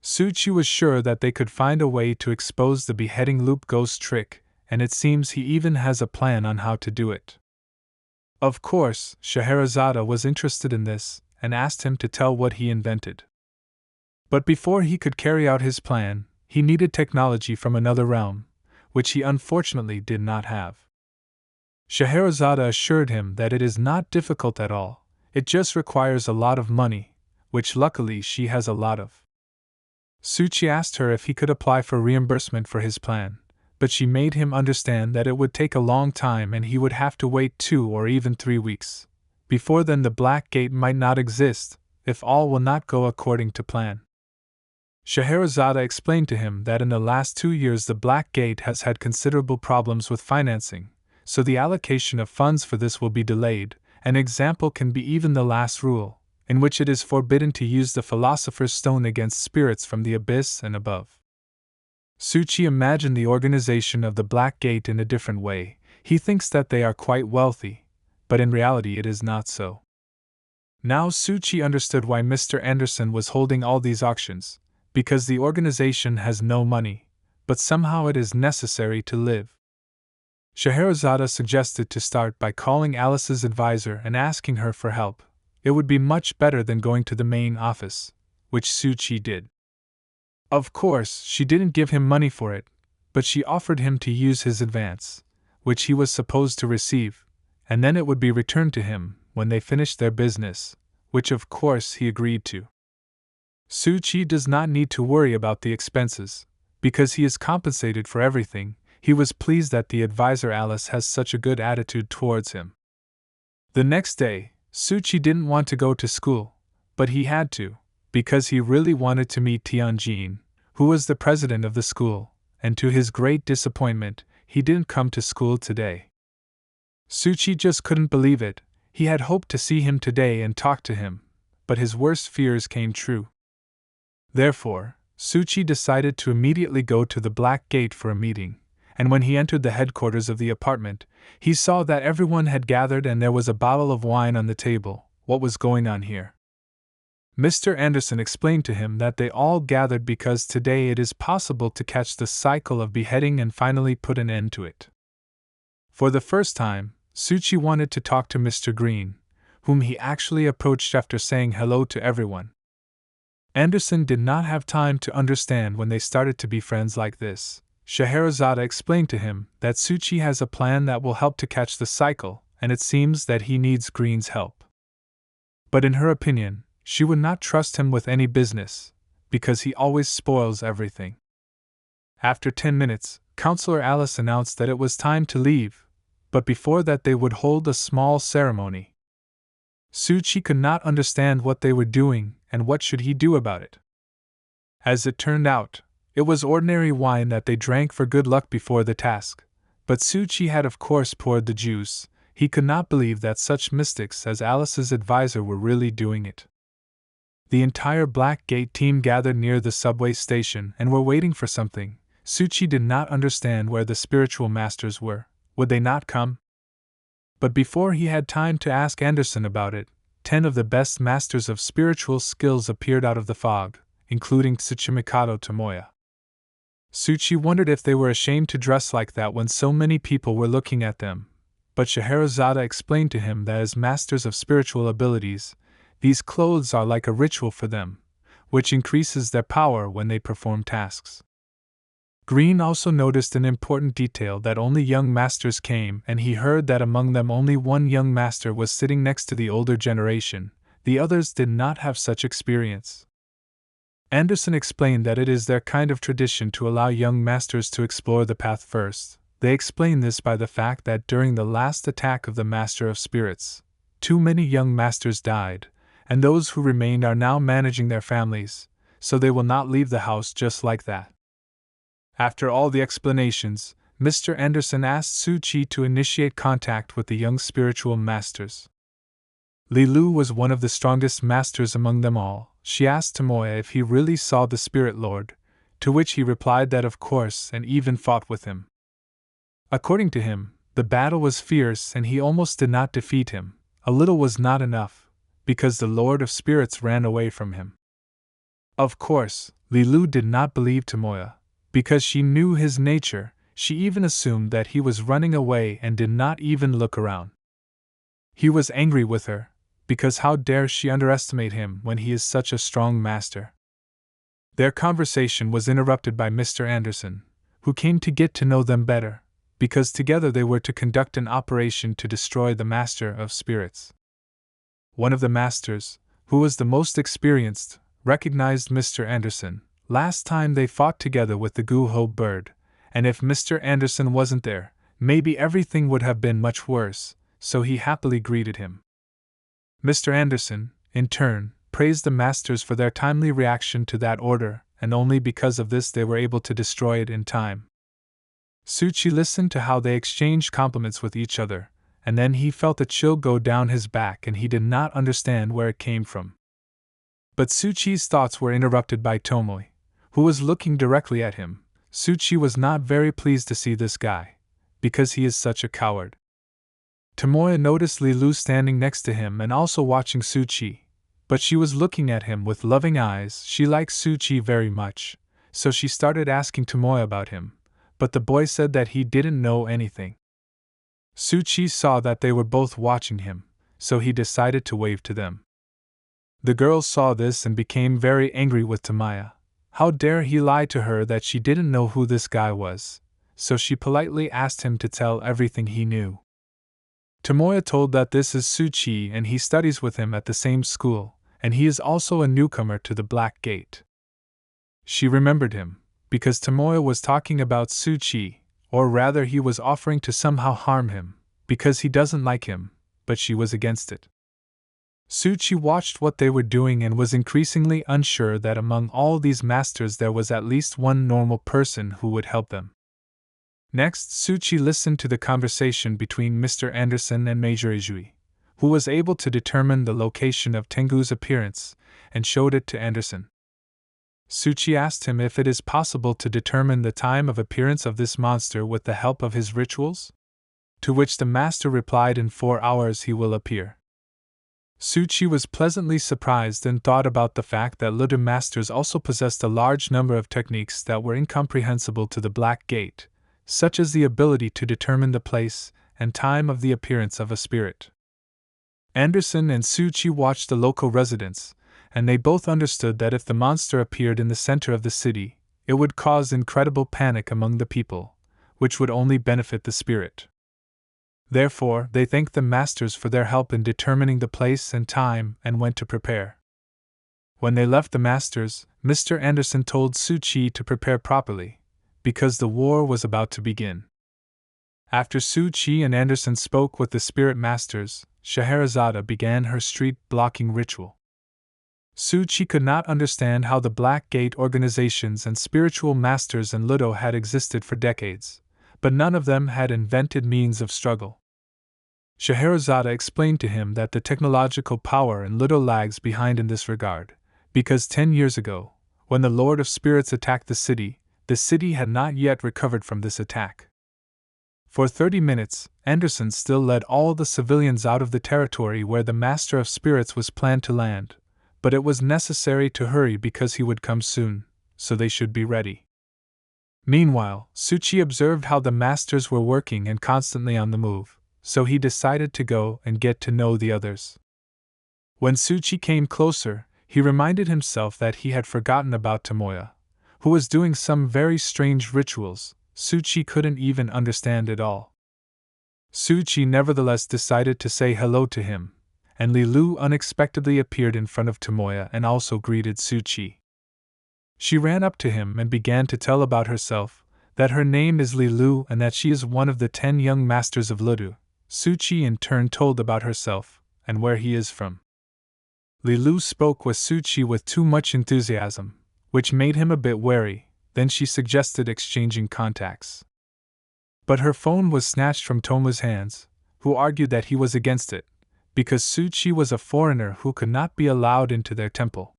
Suchi was sure that they could find a way to expose the beheading loop ghost trick, and it seems he even has a plan on how to do it. Of course, Scheherazade was interested in this and asked him to tell what he invented. But before he could carry out his plan, he needed technology from another realm, which he unfortunately did not have. Scheherazade assured him that it is not difficult at all, it just requires a lot of money, which luckily she has a lot of. Suchi asked her if he could apply for reimbursement for his plan, but she made him understand that it would take a long time and he would have to wait 2 or even 3 weeks. Before then the Black Gate might not exist, if all will not go according to plan. Scheherazade explained to him that in the last 2 years the Black Gate has had considerable problems with financing, so the allocation of funds for this will be delayed. An example can be even the last rule, in which it is forbidden to use the Philosopher's Stone against spirits from the abyss and above. Suchi imagined the organization of the Black Gate in a different way. He thinks that they are quite wealthy, but in reality it is not so. Now Suchi understood why Mr. Anderson was holding all these auctions, because the organization has no money, but somehow it is necessary to live. Scheherazade suggested to start by calling Alice's advisor and asking her for help. It would be much better than going to the main office, which Suchi did. Of course, she didn't give him money for it, but she offered him to use his advance, which he was supposed to receive, and then it would be returned to him when they finished their business, which of course he agreed to. Suchi does not need to worry about the expenses, because he is compensated for everything. He was pleased that the advisor Alice has such a good attitude towards him. The next day, Suchi didn't want to go to school, but he had to, because he really wanted to meet Tianjin, who was the president of the school, and to his great disappointment, he didn't come to school today. Suchi just couldn't believe it. He had hoped to see him today and talk to him, but his worst fears came true. Therefore, Suchi decided to immediately go to the Black Gate for a meeting, and when he entered the headquarters of the apartment, he saw that everyone had gathered and there was a bottle of wine on the table. What was going on here? Mr. Anderson explained to him that they all gathered because today it is possible to catch the cycle of beheading and finally put an end to it. For the first time, Suchi wanted to talk to Mr. Green, whom he actually approached after saying hello to everyone. Anderson did not have time to understand when they started to be friends like this. Scheherazade explained to him that Suchi has a plan that will help to catch the cycle, and it seems that he needs Green's help. But in her opinion, she would not trust him with any business, because he always spoils everything. After 10 minutes, Counselor Alice announced that it was time to leave, but before that they would hold a small ceremony. Suchi could not understand what they were doing, and what should he do about it. As it turned out, it was ordinary wine that they drank for good luck before the task, but Suchi had of course poured the juice. He could not believe that such mystics as Alice's advisor were really doing it. The entire Black Gate team gathered near the subway station and were waiting for something. Suchi did not understand where the spiritual masters were. Would they not come? But before he had time to ask Anderson about it, 10 of the best masters of spiritual skills appeared out of the fog, including Tsuchimikado Tomoya. Suchi wondered if they were ashamed to dress like that when so many people were looking at them, but Scheherazade explained to him that as masters of spiritual abilities, these clothes are like a ritual for them, which increases their power when they perform tasks. Green also noticed an important detail that only young masters came, and he heard that among them only one young master was sitting next to the older generation. The others did not have such experience. Anderson explained that it is their kind of tradition to allow young masters to explore the path first. They explain this by the fact that during the last attack of the Master of Spirits, too many young masters died, and those who remained are now managing their families, so they will not leave the house just like that. After all the explanations, Mr. Anderson asked Suchi to initiate contact with the young spiritual masters. Lilu was one of the strongest masters among them all. She asked Tomoya if he really saw the Spirit Lord, to which he replied that of course, and even fought with him. According to him, the battle was fierce and he almost did not defeat him. A little was not enough, because the Lord of Spirits ran away from him. Of course, Lilu did not believe Tomoya, because she knew his nature. She even assumed that he was running away and did not even look around. He was angry with her, because how dare she underestimate him when he is such a strong master. Their conversation was interrupted by Mr. Anderson, who came to get to know them better, because together they were to conduct an operation to destroy the Master of Spirits. One of the masters, who was the most experienced, recognized Mr. Anderson. Last time they fought together with the Guho bird, and if Mr. Anderson wasn't there, maybe everything would have been much worse, so he happily greeted him. Mr. Anderson, in turn, praised the masters for their timely reaction to that order, and only because of this they were able to destroy it in time. Suchi listened to how they exchanged compliments with each other, and then he felt a chill go down his back and he did not understand where it came from. But Suchi's thoughts were interrupted by Tomoe, who was looking directly at him. Suchi was not very pleased to see this guy, because he is such a coward. Tomoya noticed Lilu standing next to him and also watching Suchi, but she was looking at him with loving eyes. She liked Suchi very much, so she started asking Tomoya about him, but the boy said that he didn't know anything. Suchi saw that they were both watching him, so he decided to wave to them. The girl saw this and became very angry with Tomoya. How dare he lie to her that she didn't know who this guy was, so she politely asked him to tell everything he knew. Tomoya told that this is Suchi and he studies with him at the same school, and he is also a newcomer to the Black Gate. She remembered him, because Tomoya was talking about Suchi, or rather he was offering to somehow harm him, because he doesn't like him, but she was against it. Suchi watched what they were doing and was increasingly unsure that among all these masters there was at least one normal person who would help them. Next, Suchi listened to the conversation between Mr. Anderson and Major Ijui, who was able to determine the location of Tengu's appearance, and showed it to Anderson. Suchi asked him if it is possible to determine the time of appearance of this monster with the help of his rituals, to which the master replied in 4 hours he will appear. Suchi was pleasantly surprised and thought about the fact that Ludo masters also possessed a large number of techniques that were incomprehensible to the Black Gate, such as the ability to determine the place and time of the appearance of a spirit. Anderson and Suchi watched the local residents, and they both understood that if the monster appeared in the center of the city, it would cause incredible panic among the people, which would only benefit the spirit. Therefore, they thanked the masters for their help in determining the place and time and went to prepare. When they left the masters, Mr. Anderson told Su-Chi to prepare properly, because the war was about to begin. After Su-Chi and Anderson spoke with the spirit masters, Scheherazade began her street-blocking ritual. Su-Chi could not understand how the Black Gate organizations and spiritual masters in Ludo had existed for decades, but none of them had invented means of struggle. Scheherazade explained to him that the technological power in Ludo lags behind in this regard, because 10 years ago, when the Lord of Spirits attacked the city had not yet recovered from this attack. For 30 minutes, Anderson still led all the civilians out of the territory where the Master of Spirits was planned to land, but it was necessary to hurry because he would come soon, so they should be ready. Meanwhile, Su-Chi observed how the masters were working and constantly on the move, so he decided to go and get to know the others. When Su-Chi came closer, he reminded himself that he had forgotten about Tomoya, who was doing some very strange rituals Su-Chi couldn't even understand at all. Su-Chi nevertheless decided to say hello to him, and Li-Lu unexpectedly appeared in front of Tomoya and also greeted Su-Chi. She ran up to him and began to tell about herself, that her name is Li-Lu and that she is one of the 10 young masters of Ludo. Su-Chi in turn told about herself, and where he is from. Li-Lu spoke with Su-Chi with too much enthusiasm, which made him a bit wary. Then she suggested exchanging contacts. But her phone was snatched from Tomoya's hands, who argued that he was against it, because Su-Chi was a foreigner who could not be allowed into their temple.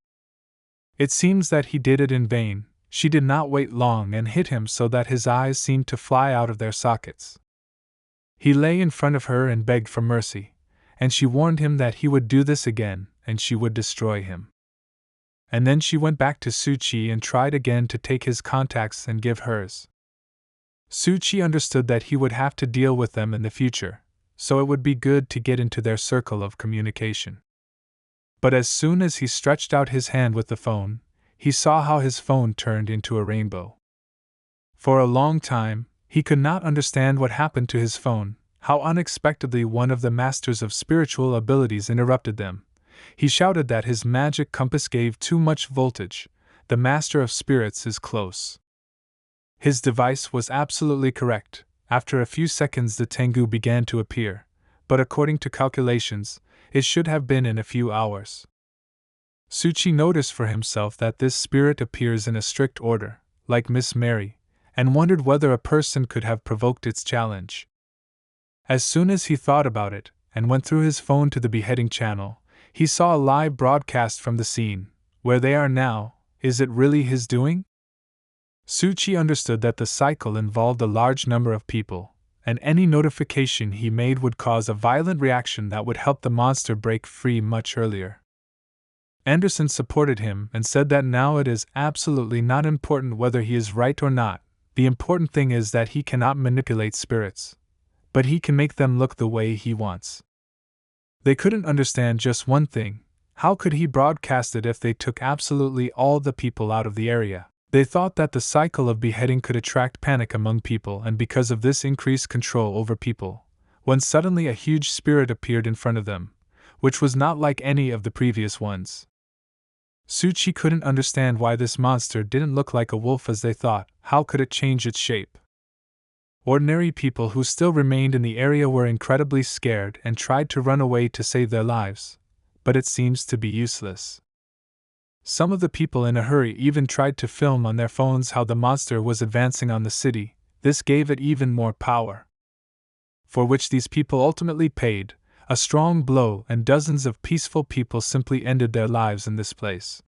It seems that he did it in vain. She did not wait long and hit him so that his eyes seemed to fly out of their sockets. He lay in front of her and begged for mercy, and she warned him that he would do this again and she would destroy him. And then she went back to Su-Chi and tried again to take his contacts and give hers. Su-Chi understood that he would have to deal with them in the future, so it would be good to get into their circle of communication. But as soon as he stretched out his hand with the phone, he saw how his phone turned into a rainbow. For a long time, he could not understand what happened to his phone, how unexpectedly one of the masters of spiritual abilities interrupted them. He shouted that his magic compass gave too much voltage. The Master of Spirits is close. His device was absolutely correct. After a few seconds the Tengu began to appear, but according to calculations, it should have been in a few hours. Su-Chi noticed for himself that this spirit appears in a strict order, like Miss Mary, and wondered whether a person could have provoked its challenge. As soon as he thought about it, and went through his phone to the beheading channel, he saw a live broadcast from the scene. Where they are now, is it really his doing? Su-Chi understood that the cycle involved a large number of people, and any notification he made would cause a violent reaction that would help the monster break free much earlier. Anderson supported him and said that now it is absolutely not important whether he is right or not. The important thing is that he cannot manipulate spirits, but he can make them look the way he wants. They couldn't understand just one thing: how could he broadcast it if they took absolutely all the people out of the area? They thought that the cycle of beheading could attract panic among people and because of this increased control over people, when suddenly a huge spirit appeared in front of them, which was not like any of the previous ones. Su-Chi couldn't understand why this monster didn't look like a wolf as they thought. How could it change its shape? Ordinary people who still remained in the area were incredibly scared and tried to run away to save their lives, but it seems to be useless. Some of the people in a hurry even tried to film on their phones how the monster was advancing on the city. This gave it even more power, for which these people ultimately paid a strong blow, and dozens of peaceful people simply ended their lives in this place.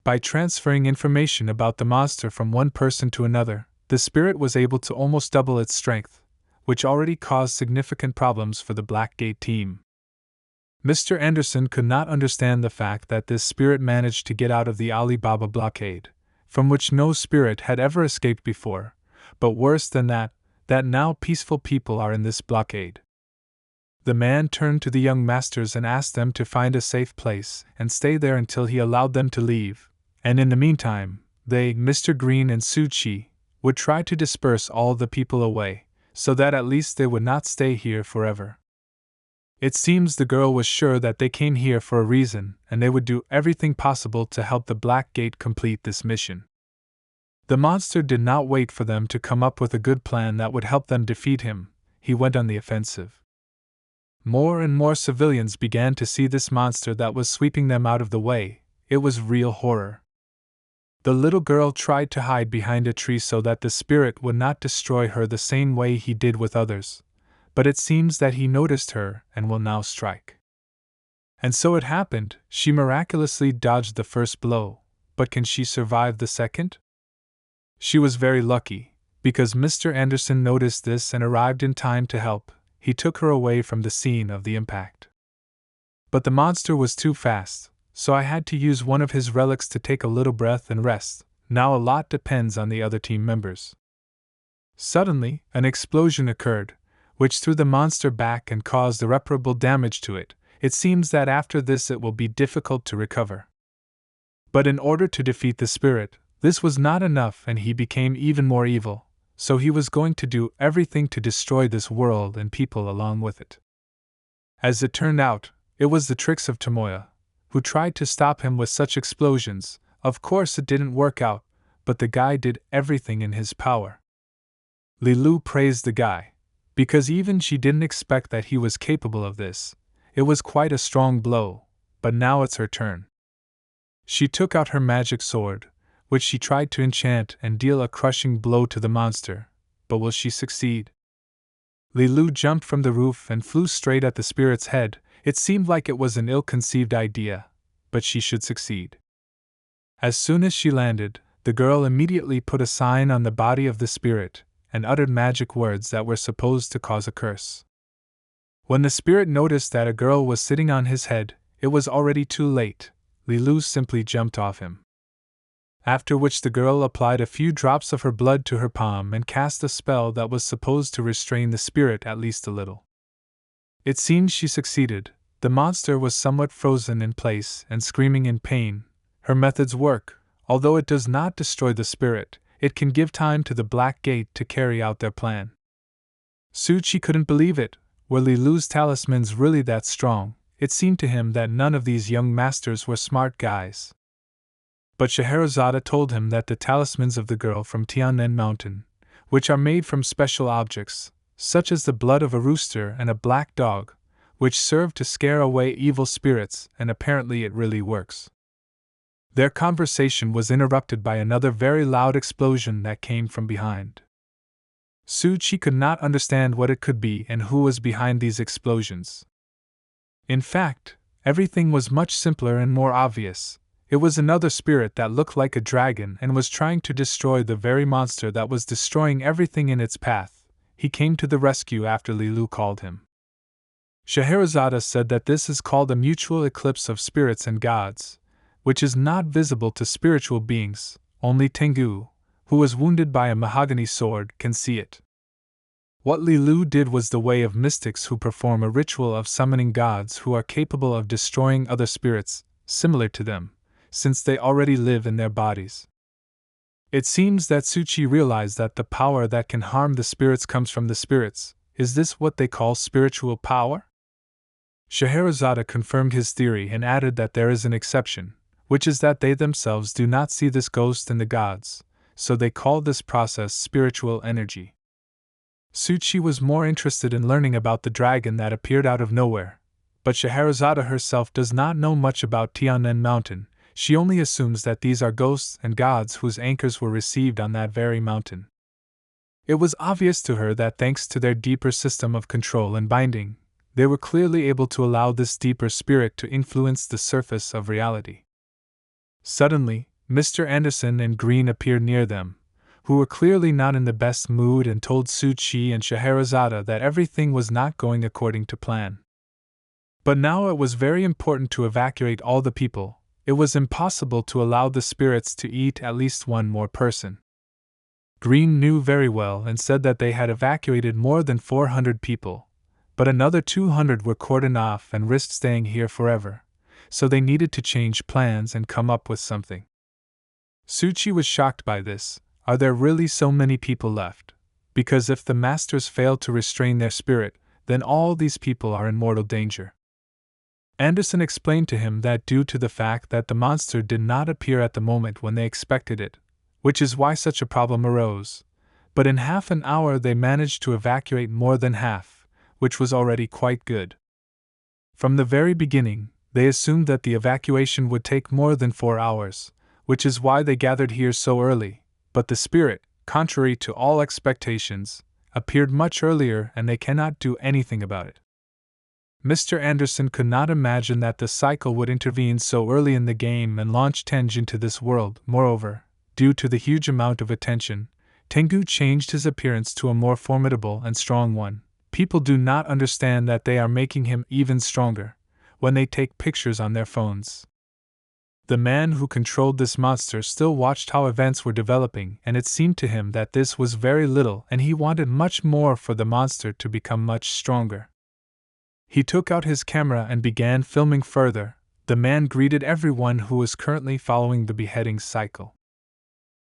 By transferring information about the monster from one person to another, the spirit was able to almost double its strength, which already caused significant problems for the Blackgate team. Mr. Anderson could not understand the fact that this spirit managed to get out of the Alibaba blockade, from which no spirit had ever escaped before, but worse than that now peaceful people are in this blockade. The man turned to the young masters and asked them to find a safe place and stay there until he allowed them to leave, and in the meantime, They, Mr. Green and Suchi, would try to disperse all the people away, so that at least they would not stay here forever. It seems the girl was sure that they came here for a reason, and they would do everything possible to help the Black Gate complete this mission. The monster did not wait for them to come up with a good plan that would help them defeat him. He went on the offensive. More and more civilians began to see this monster that was sweeping them out of the way. It was real horror. The little girl tried to hide behind a tree so that the spirit would not destroy her the same way he did with others, but it seems that he noticed her and will now strike. And so it happened, she miraculously dodged the first blow, but can she survive the second? She was very lucky, because Mr. Anderson noticed this and arrived in time to help. He took her away from the scene of the impact. But the monster was too fast, so I had to use one of his relics to take a little breath and rest. Now a lot depends on the other team members. Suddenly, an explosion occurred, which threw the monster back and caused irreparable damage to it. It seems that after this it will be difficult to recover. But in order to defeat the spirit, this was not enough and he became even more evil, so he was going to do everything to destroy this world and people along with it. As it turned out, it was the tricks of Tomoya, who tried to stop him with such explosions. Of course it didn't work out, but the guy did everything in his power. Lilu praised the guy, because even she didn't expect that he was capable of this. It was quite a strong blow, but now it's her turn. She took out her magic sword, which she tried to enchant and deal a crushing blow to the monster, but will she succeed? Lilu jumped from the roof and flew straight at the spirit's head. It seemed like it was an ill-conceived idea, but she should succeed. As soon as she landed, the girl immediately put a sign on the body of the spirit and uttered magic words that were supposed to cause a curse. When the spirit noticed that a girl was sitting on his head, it was already too late. Lilu simply jumped off him. After which the girl applied a few drops of her blood to her palm and cast a spell that was supposed to restrain the spirit at least a little. It seems she succeeded. The monster was somewhat frozen in place and screaming in pain. Her methods work. Although it does not destroy the spirit, it can give time to the Black Gate to carry out their plan. Suchi couldn't believe it. Were Lilu's talismans really that strong? It seemed to him that none of these young masters were smart guys. But Scheherazade told him that the talismans of the girl from Tianen Mountain, which are made from special objects, such as the blood of a rooster and a black dog, which serve to scare away evil spirits, and apparently it really works. Their conversation was interrupted by another very loud explosion that came from behind. Suchi could not understand what it could be and who was behind these explosions. In fact, everything was much simpler and more obvious. It was another spirit that looked like a dragon and was trying to destroy the very monster that was destroying everything in its path. He came to the rescue after Lilu called him. Scheherazade said that this is called a mutual eclipse of spirits and gods, which is not visible to spiritual beings. Only Tengu, who was wounded by a mahogany sword, can see it. What Lilu did was the way of mystics who perform a ritual of summoning gods who are capable of destroying other spirits, similar to them, since they already live in their bodies. It seems that Suchi realized that the power that can harm the spirits comes from the spirits. Is this what they call spiritual power? Scheherazade confirmed his theory and added that there is an exception, which is that they themselves do not see this ghost in the gods, so they call this process spiritual energy. Suchi was more interested in learning about the dragon that appeared out of nowhere, but Scheherazade herself does not know much about Tianen Mountain. She only assumes that these are ghosts and gods whose anchors were received on that very mountain. It was obvious to her that thanks to their deeper system of control and binding, they were clearly able to allow this deeper spirit to influence the surface of reality. Suddenly, Mr. Anderson and Green appeared near them, who were clearly not in the best mood and told Suchi and Scheherazade that everything was not going according to plan. But now it was very important to evacuate all the people. It was impossible to allow the spirits to eat at least one more person. Green knew very well and said that they had evacuated more than 400 people, but another 200 were cordoned off and risked staying here forever, so they needed to change plans and come up with something. Suchi was shocked by this. Are there really so many people left? Because if the masters fail to restrain their spirit, then all these people are in mortal danger. Anderson explained to him that due to the fact that the monster did not appear at the moment when they expected it, which is why such a problem arose, but in half an hour they managed to evacuate more than half, which was already quite good. From the very beginning, they assumed that the evacuation would take more than 4 hours, which is why they gathered here so early, but the spirit, contrary to all expectations, appeared much earlier and they cannot do anything about it. Mr. Anderson could not imagine that the cycle would intervene so early in the game and launch Tengu into this world. Moreover, due to the huge amount of attention, Tengu changed his appearance to a more formidable and strong one. People do not understand that they are making him even stronger when they take pictures on their phones. The man who controlled this monster still watched how events were developing, and it seemed to him that this was very little and he wanted much more for the monster to become much stronger. He took out his camera and began filming further. The man greeted everyone who was currently following the beheading cycle.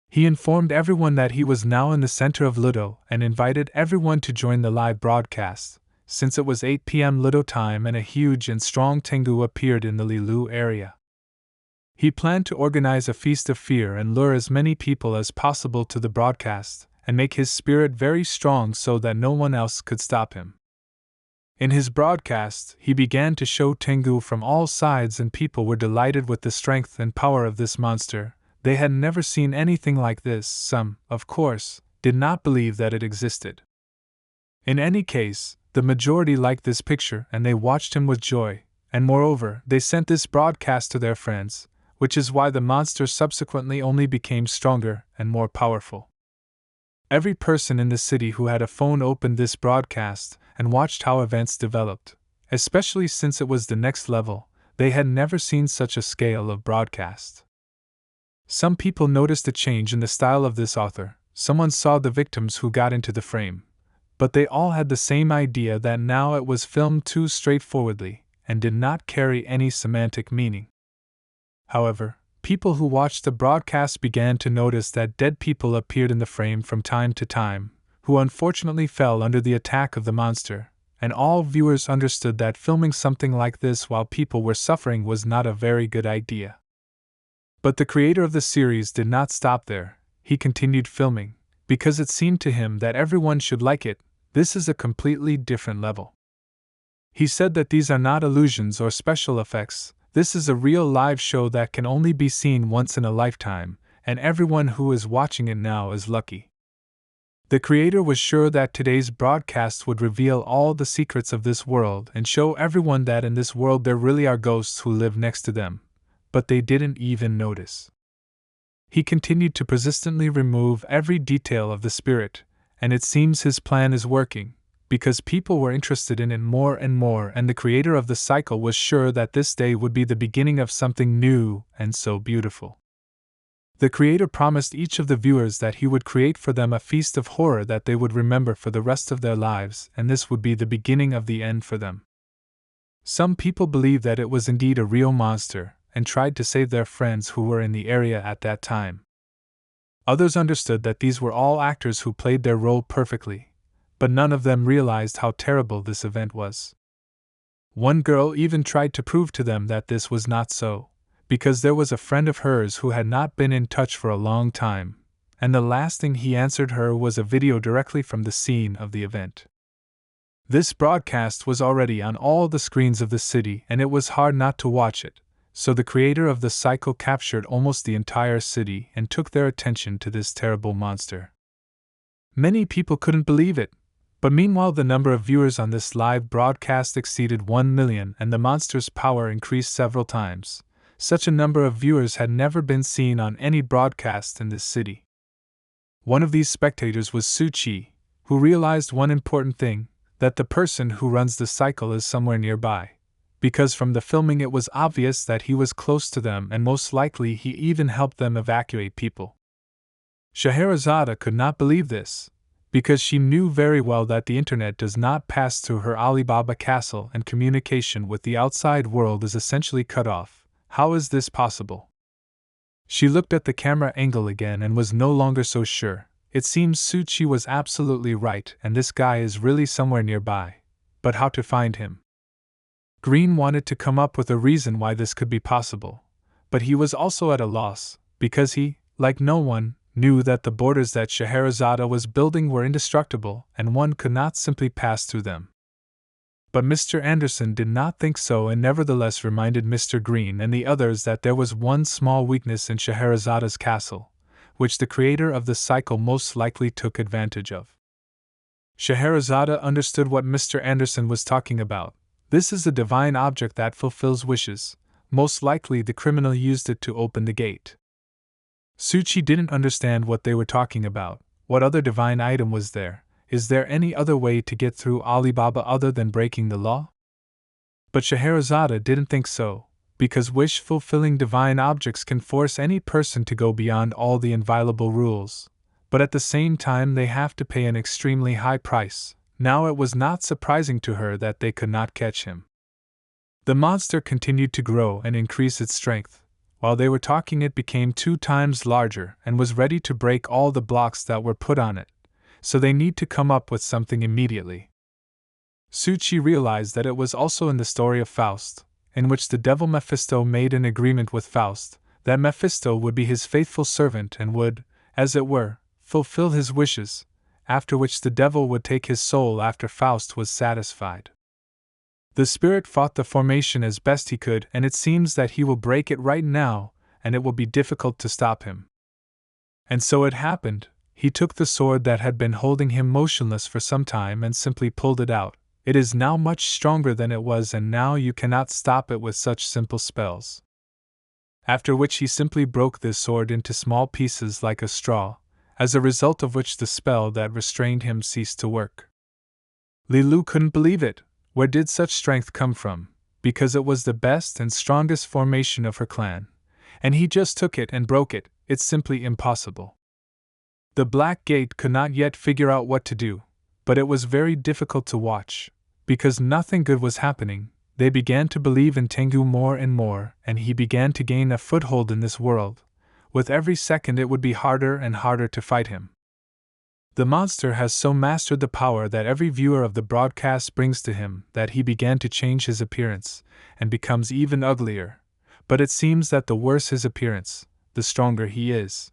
He informed everyone that he was now in the center of Ludo and invited everyone to join the live broadcast, since it was 8 p.m. Ludo time and a huge and strong Tengu appeared in the Lilu area. He planned to organize a feast of fear and lure as many people as possible to the broadcast and make his spirit very strong so that no one else could stop him. In his broadcast, he began to show Tengu from all sides and people were delighted with the strength and power of this monster. They had never seen anything like this. Some, of course, did not believe that it existed. In any case, the majority liked this picture and they watched him with joy, and moreover, they sent this broadcast to their friends, which is why the monster subsequently only became stronger and more powerful. Every person in the city who had a phone opened this broadcast and watched how events developed, especially since it was the next level. They had never seen such a scale of broadcast. Some people noticed a change in the style of this author. Someone saw the victims who got into the frame, but they all had the same idea that now it was filmed too straightforwardly and did not carry any semantic meaning. However, people who watched the broadcast began to notice that dead people appeared in the frame from time to time, who unfortunately fell under the attack of the monster, and all viewers understood that filming something like this while people were suffering was not a very good idea. But the creator of the series did not stop there. He continued filming, because it seemed to him that everyone should like it. This is a completely different level. He said that these are not illusions or special effects. This is a real live show that can only be seen once in a lifetime, and everyone who is watching it now is lucky. The creator was sure that today's broadcast would reveal all the secrets of this world and show everyone that in this world there really are ghosts who live next to them, but they didn't even notice. He continued to persistently remove every detail of the spirit, and it seems his plan is working, because people were interested in it more and more, and the creator of the cycle was sure that this day would be the beginning of something new and so beautiful. The creator promised each of the viewers that he would create for them a feast of horror that they would remember for the rest of their lives, and this would be the beginning of the end for them. Some people believed that it was indeed a real monster, and tried to save their friends who were in the area at that time. Others understood that these were all actors who played their role perfectly, but none of them realized how terrible this event was. One girl even tried to prove to them that this was not so, because there was a friend of hers who had not been in touch for a long time, and the last thing he answered her was a video directly from the scene of the event. This broadcast was already on all the screens of the city and it was hard not to watch it, so the creator of the cycle captured almost the entire city and took their attention to this terrible monster. Many people couldn't believe it, but meanwhile the number of viewers on this live broadcast exceeded 1 million and the monster's power increased several times. Such a number of viewers had never been seen on any broadcast in this city. One of these spectators was Suchi, who realized one important thing, that the person who runs the cycle is somewhere nearby, because from the filming it was obvious that he was close to them and most likely he even helped them evacuate people. Scheherazade could not believe this, because she knew very well that the internet does not pass through her Alibaba castle and communication with the outside world is essentially cut off. How is this possible? She looked at the camera angle again and was no longer so sure. It seems Suchi was absolutely right and this guy is really somewhere nearby. But how to find him? Green wanted to come up with a reason why this could be possible. But he was also at a loss, because he, like no one, knew that the borders that Scheherazade was building were indestructible and one could not simply pass through them. But Mr. Anderson did not think so and nevertheless reminded Mr. Green and the others that there was one small weakness in Scheherazade's castle, which the creator of the cycle most likely took advantage of. Scheherazade understood what Mr. Anderson was talking about. This is a divine object that fulfills wishes. Most likely the criminal used it to open the gate. Suchi didn't understand what they were talking about. What other divine item was there? Is there any other way to get through Alibaba other than breaking the law? But Scheherazade didn't think so, because wish-fulfilling divine objects can force any person to go beyond all the inviolable rules. But at the same time they have to pay an extremely high price. Now it was not surprising to her that they could not catch him. The monster continued to grow and increase its strength. While they were talking it became 2 times larger and was ready to break all the blocks that were put on it, so they need to come up with something immediately. Suchi realized that it was also in the story of Faust, in which the devil Mephisto made an agreement with Faust, that Mephisto would be his faithful servant and would, as it were, fulfill his wishes, after which the devil would take his soul after Faust was satisfied. The spirit fought the formation as best he could, and it seems that he will break it right now, and it will be difficult to stop him. And so it happened. He took the sword that had been holding him motionless for some time and simply pulled it out. It is now much stronger than it was, and now you cannot stop it with such simple spells. After which he simply broke this sword into small pieces like a straw, as a result of which the spell that restrained him ceased to work. Lilu couldn't believe it. Where did such strength come from? Because it was the best and strongest formation of her clan. And he just took it and broke it. It's simply impossible. The Black Gate could not yet figure out what to do, but it was very difficult to watch. Because nothing good was happening, they began to believe in Tengu more and more, and he began to gain a foothold in this world. With every second it would be harder and harder to fight him. The monster has so mastered the power that every viewer of the broadcast brings to him that he began to change his appearance, and becomes even uglier. But it seems that the worse his appearance, the stronger he is.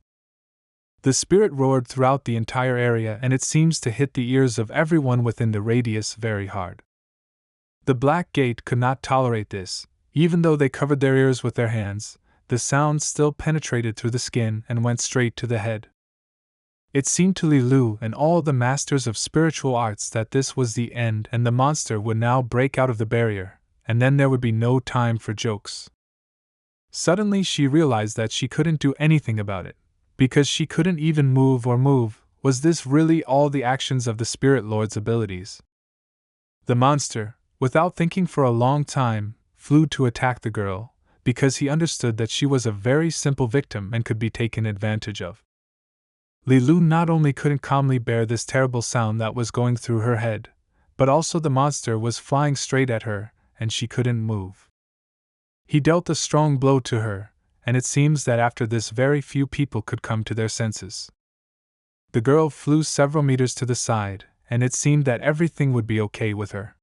The spirit roared throughout the entire area, and it seems to hit the ears of everyone within the radius very hard. The Black Gate could not tolerate this. Even though they covered their ears with their hands, the sound still penetrated through the skin and went straight to the head. It seemed to Lilu and all the masters of spiritual arts that this was the end and the monster would now break out of the barrier, and then there would be no time for jokes. Suddenly she realized that she couldn't do anything about it, because she couldn't even move or move. Was this really all the actions of the Spirit Lord's abilities? The monster, without thinking for a long time, flew to attack the girl, because he understood that she was a very simple victim and could be taken advantage of. Lilu not only couldn't calmly bear this terrible sound that was going through her head, but also the monster was flying straight at her, and she couldn't move. He dealt a strong blow to her, and it seems that after this very few people could come to their senses. The girl flew several meters to the side, and it seemed that everything would be okay with her.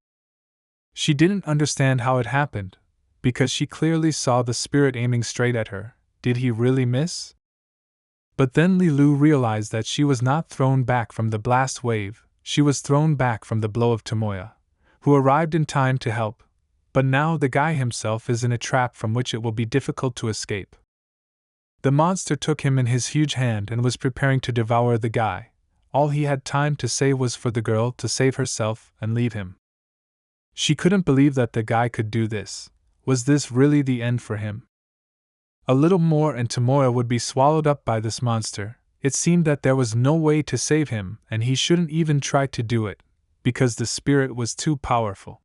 She didn't understand how it happened, because she clearly saw the spirit aiming straight at her. Did he really miss? But then Lilu realized that she was not thrown back from the blast wave, she was thrown back from the blow of Tomoya, who arrived in time to help. But now the guy himself is in a trap from which it will be difficult to escape. The monster took him in his huge hand and was preparing to devour the guy. All he had time to say was for the girl to save herself and leave him. She couldn't believe that the guy could do this. Was this really the end for him? A little more and Tomoya would be swallowed up by this monster. It seemed that there was no way to save him, and he shouldn't even try to do it, because the spirit was too powerful.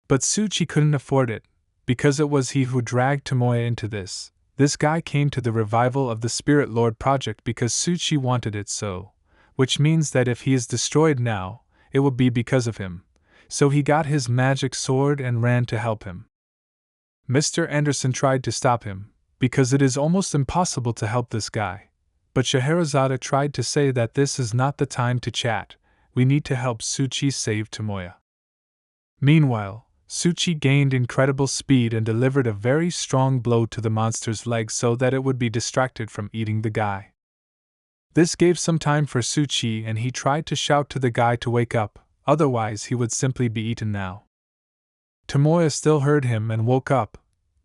But Suchi couldn't afford it, because it was he who dragged Tomoya into this. This guy came to the revival of the Spirit Lord project because Suchi wanted it so, which means that if he is destroyed now, it will be because of him. So he got his magic sword and ran to help him. Mr. Anderson tried to stop him, because it is almost impossible to help this guy. But Scheherazade tried to say that this is not the time to chat, we need to help Suchi save Tomoya. Meanwhile, Suchi gained incredible speed and delivered a very strong blow to the monster's leg so that it would be distracted from eating the guy. This gave some time for Suchi, and he tried to shout to the guy to wake up, otherwise he would simply be eaten now. Tomoya still heard him and woke up,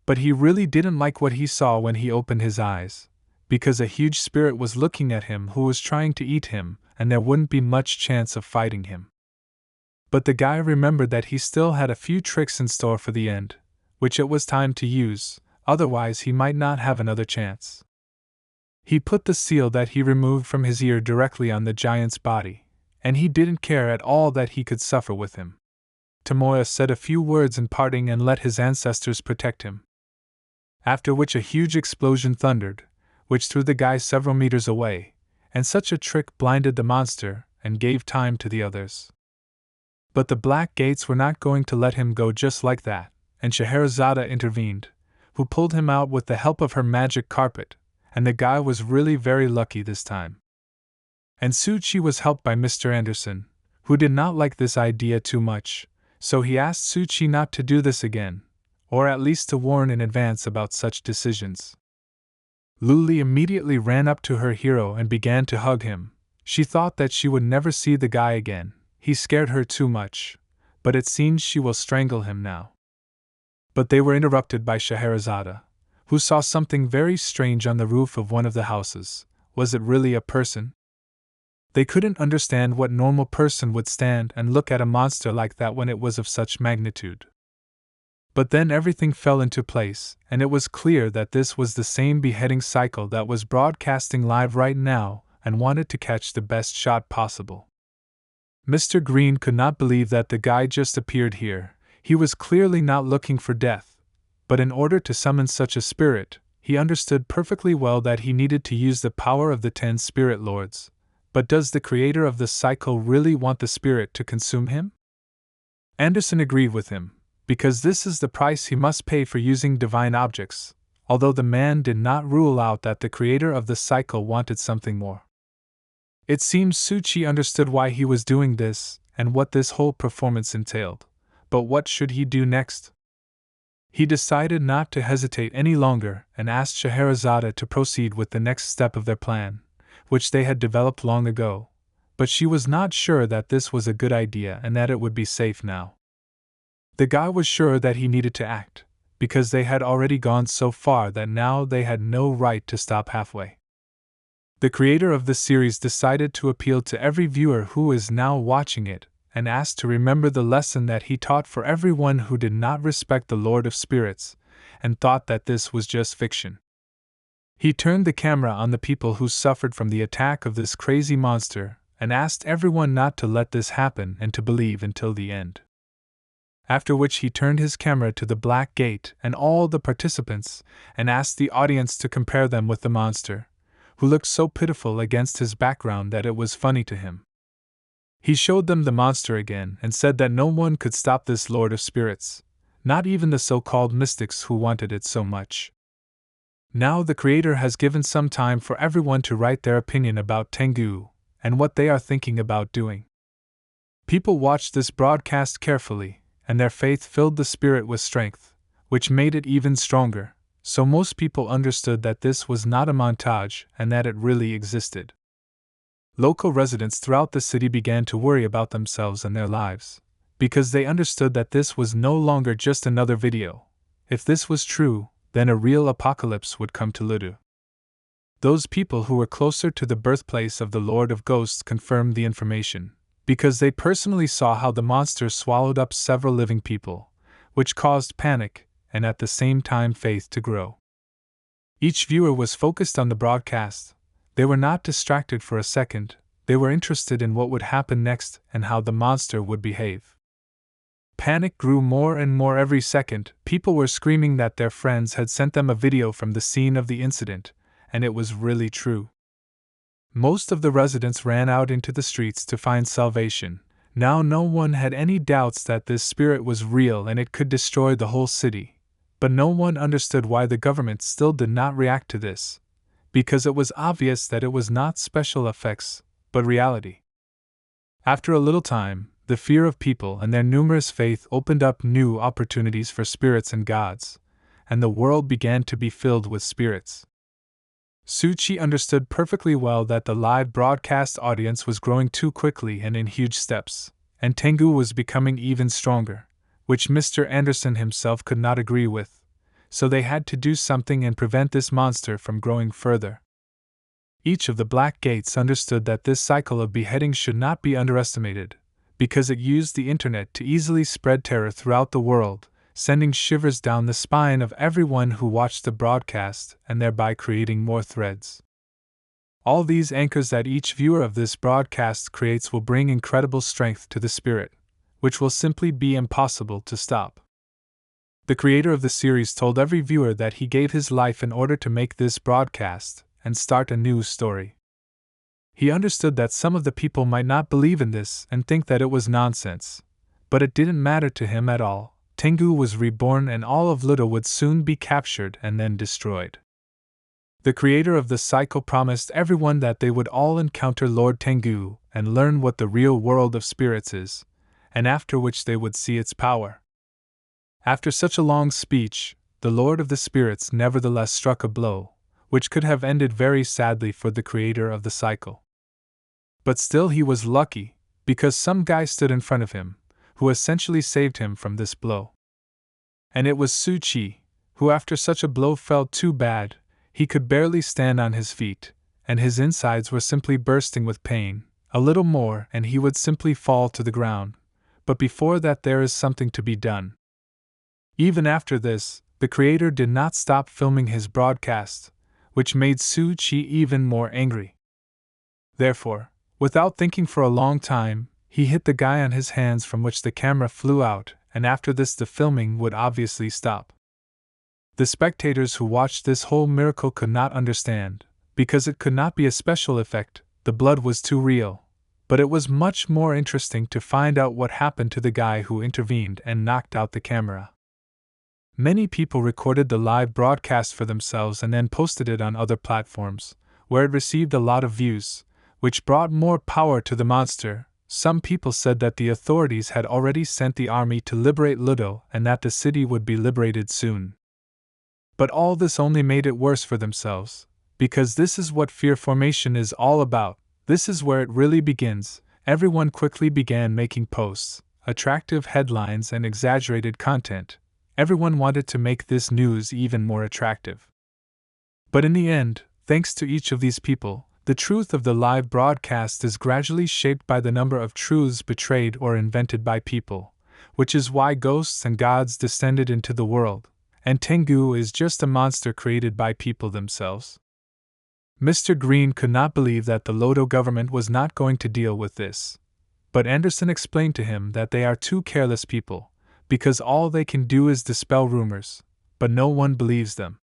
but he really didn't like what he saw when he opened his eyes, because a huge spirit was looking at him who was trying to eat him, and there wouldn't be much chance of fighting him. But the guy remembered that he still had a few tricks in store for the end, which it was time to use, otherwise he might not have another chance. He put the seal that he removed from his ear directly on the giant's body, and he didn't care at all that he could suffer with him. Tomoya said a few words in parting and let his ancestors protect him. After which a huge explosion thundered, which threw the guy several meters away, and such a trick blinded the monster and gave time to the others. But the black gates were not going to let him go just like that, and Scheherazade intervened, who pulled him out with the help of her magic carpet, and the guy was really very lucky this time. And Suchi was helped by Mr. Anderson, who did not like this idea too much, so he asked Suchi not to do this again, or at least to warn in advance about such decisions. Luli immediately ran up to her hero and began to hug him. She thought that she would never see the guy again, he scared her too much, but it seems she will strangle him now. But they were interrupted by Scheherazade, who saw something very strange on the roof of one of the houses. Was it really a person? They couldn't understand what normal person would stand and look at a monster like that when it was of such magnitude. But then everything fell into place, and it was clear that this was the same beheading cycle that was broadcasting live right now and wanted to catch the best shot possible. Mr. Green could not believe that the guy just appeared here. He was clearly not looking for death, but in order to summon such a spirit, he understood perfectly well that he needed to use the power of the 10 spirit lords. But does the creator of the cycle really want the spirit to consume him? Anderson agreed with him, because this is the price he must pay for using divine objects, although the man did not rule out that the creator of the cycle wanted something more. It seems Suchi understood why he was doing this and what this whole performance entailed, but what should he do next? He decided not to hesitate any longer and asked Scheherazade to proceed with the next step of their plan, which they had developed long ago, but she was not sure that this was a good idea and that it would be safe now. The guy was sure that he needed to act, because they had already gone so far that now they had no right to stop halfway. The creator of the series decided to appeal to every viewer who is now watching it, and asked to remember the lesson that he taught for everyone who did not respect the Lord of Spirits, and thought that this was just fiction. He turned the camera on the people who suffered from the attack of this crazy monster, and asked everyone not to let this happen and to believe until the end. After which he turned his camera to the Black Gate and all the participants, and asked the audience to compare them with the monster, who looked so pitiful against his background that it was funny to him. He showed them the monster again and said that no one could stop this Lord of Spirits, not even the so-called mystics who wanted it so much. Now the creator has given some time for everyone to write their opinion about Tengu, and what they are thinking about doing. People watched this broadcast carefully, and their faith filled the spirit with strength, which made it even stronger, so most people understood that this was not a montage and that it really existed. Local residents throughout the city began to worry about themselves and their lives, because they understood that this was no longer just another video. If this was true, then a real apocalypse would come to Ludu. Those people who were closer to the birthplace of the Lord of Ghosts confirmed the information, because they personally saw how the monster swallowed up several living people, which caused panic and at the same time faith to grow. Each viewer was focused on the broadcast. They were not distracted for a second, they were interested in what would happen next and how the monster would behave. Panic grew more and more every second. People were screaming that their friends had sent them a video from the scene of the incident, and it was really true. Most of the residents ran out into the streets to find salvation. Now no one had any doubts that this spirit was real and it could destroy the whole city. But no one understood why the government still did not react to this, because it was obvious that it was not special effects, but reality. After a little time, the fear of people and their numerous faith opened up new opportunities for spirits and gods, and the world began to be filled with spirits. Suchi understood perfectly well that the live broadcast audience was growing too quickly and in huge steps, and Tengu was becoming even stronger, which Mr. Anderson himself could not agree with, so they had to do something and prevent this monster from growing further. Each of the Black Gates understood that this cycle of beheadings should not be underestimated, because it used the internet to easily spread terror throughout the world, sending shivers down the spine of everyone who watched the broadcast and thereby creating more threads. All these anchors that each viewer of this broadcast creates will bring incredible strength to the spirit, which will simply be impossible to stop. The creator of the series told every viewer that he gave his life in order to make this broadcast and start a new story. He understood that some of the people might not believe in this and think that it was nonsense, but it didn't matter to him at all. Tengu was reborn and all of Ludo would soon be captured and then destroyed. The creator of the cycle promised everyone that they would all encounter Lord Tengu and learn what the real world of spirits is, and after which they would see its power. After such a long speech, the Lord of the Spirits nevertheless struck a blow, which could have ended very sadly for the creator of the cycle. But still he was lucky, because some guy stood in front of him, who essentially saved him from this blow. And it was Suchi, who after such a blow felt too bad, he could barely stand on his feet, and his insides were simply bursting with pain. A little more and he would simply fall to the ground, but before that there is something to be done. Even after this, the creator did not stop filming his broadcast, which made Suchi even more angry. Therefore, without thinking for a long time, he hit the guy on his hands from which the camera flew out, and after this the filming would obviously stop. The spectators who watched this whole miracle could not understand, because it could not be a special effect, the blood was too real, but it was much more interesting to find out what happened to the guy who intervened and knocked out the camera. Many people recorded the live broadcast for themselves and then posted it on other platforms, where it received a lot of views, which brought more power to the monster. Some people said that the authorities had already sent the army to liberate Ludo and that the city would be liberated soon. But all this only made it worse for themselves, because this is what fear formation is all about. This is where it really begins. Everyone quickly began making posts, attractive headlines, and exaggerated content. Everyone wanted to make this news even more attractive. But in the end, thanks to each of these people, the truth of the live broadcast is gradually shaped by the number of truths betrayed or invented by people, which is why ghosts and gods descended into the world, and Tengu is just a monster created by people themselves. Mr. Green could not believe that the Lodo government was not going to deal with this, but Anderson explained to him that they are too careless people, because all they can do is dispel rumors, but no one believes them.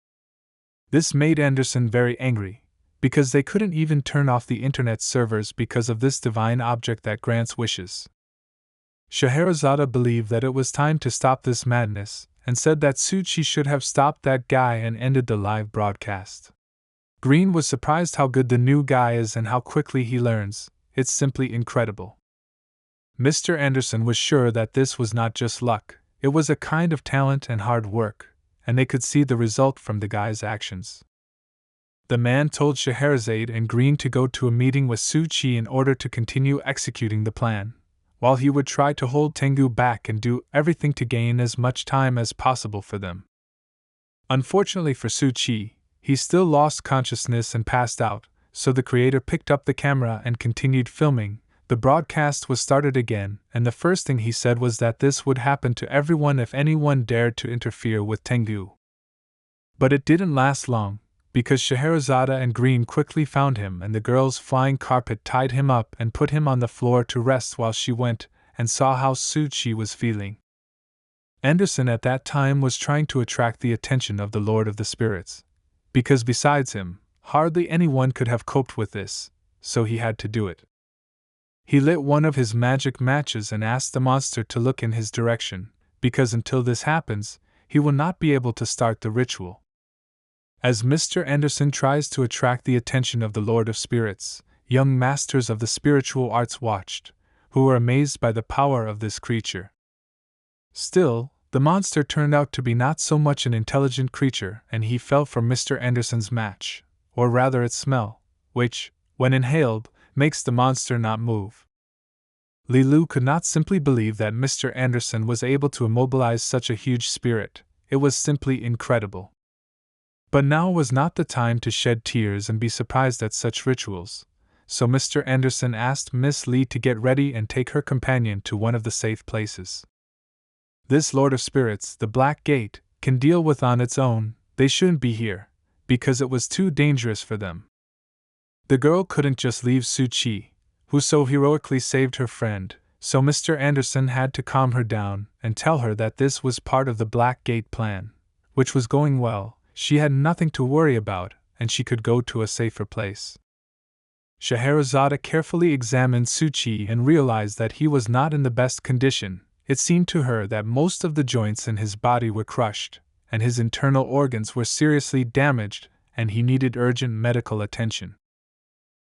This made Anderson very angry, because they couldn't even turn off the internet servers because of this divine object that grants wishes. Scheherazade believed that it was time to stop this madness, and said that Suchi should have stopped that guy and ended the live broadcast. Green was surprised how good the new guy is and how quickly he learns. It's simply incredible. Mr. Anderson was sure that this was not just luck, it was a kind of talent and hard work, and they could see the result from the guy's actions. The man told Scheherazade and Green to go to a meeting with Suchi in order to continue executing the plan, while he would try to hold Tengu back and do everything to gain as much time as possible for them. Unfortunately for Suchi, he still lost consciousness and passed out, so the creator picked up the camera and continued filming. The broadcast was started again, and the first thing he said was that this would happen to everyone if anyone dared to interfere with Tengu. But it didn't last long, because Scheherazade and Green quickly found him and the girl's flying carpet tied him up and put him on the floor to rest while she went and saw how Suchi was feeling. Anderson at that time was trying to attract the attention of the Lord of the Spirits, because besides him, hardly anyone could have coped with this, so he had to do it. He lit one of his magic matches and asked the monster to look in his direction, because until this happens, he will not be able to start the ritual. As Mr. Anderson tries to attract the attention of the Lord of Spirits, young masters of the spiritual arts watched, who were amazed by the power of this creature. Still, the monster turned out to be not so much an intelligent creature, and he fell for Mr. Anderson's match, or rather its smell, which, when inhaled, makes the monster not move. Lilu could not simply believe that Mr. Anderson was able to immobilize such a huge spirit. It was simply incredible. But now was not the time to shed tears and be surprised at such rituals, so Mr. Anderson asked Miss Lee to get ready and take her companion to one of the safe places. This Lord of Spirits, the Black Gate, can deal with on its own. They shouldn't be here, because it was too dangerous for them. The girl couldn't just leave Su-Chi, who so heroically saved her friend, so Mr. Anderson had to calm her down and tell her that this was part of the Black Gate plan, which was going well. She had nothing to worry about, and she could go to a safer place. Scheherazade carefully examined Su-Chi and realized that he was not in the best condition. It seemed to her that most of the joints in his body were crushed, and his internal organs were seriously damaged, and he needed urgent medical attention.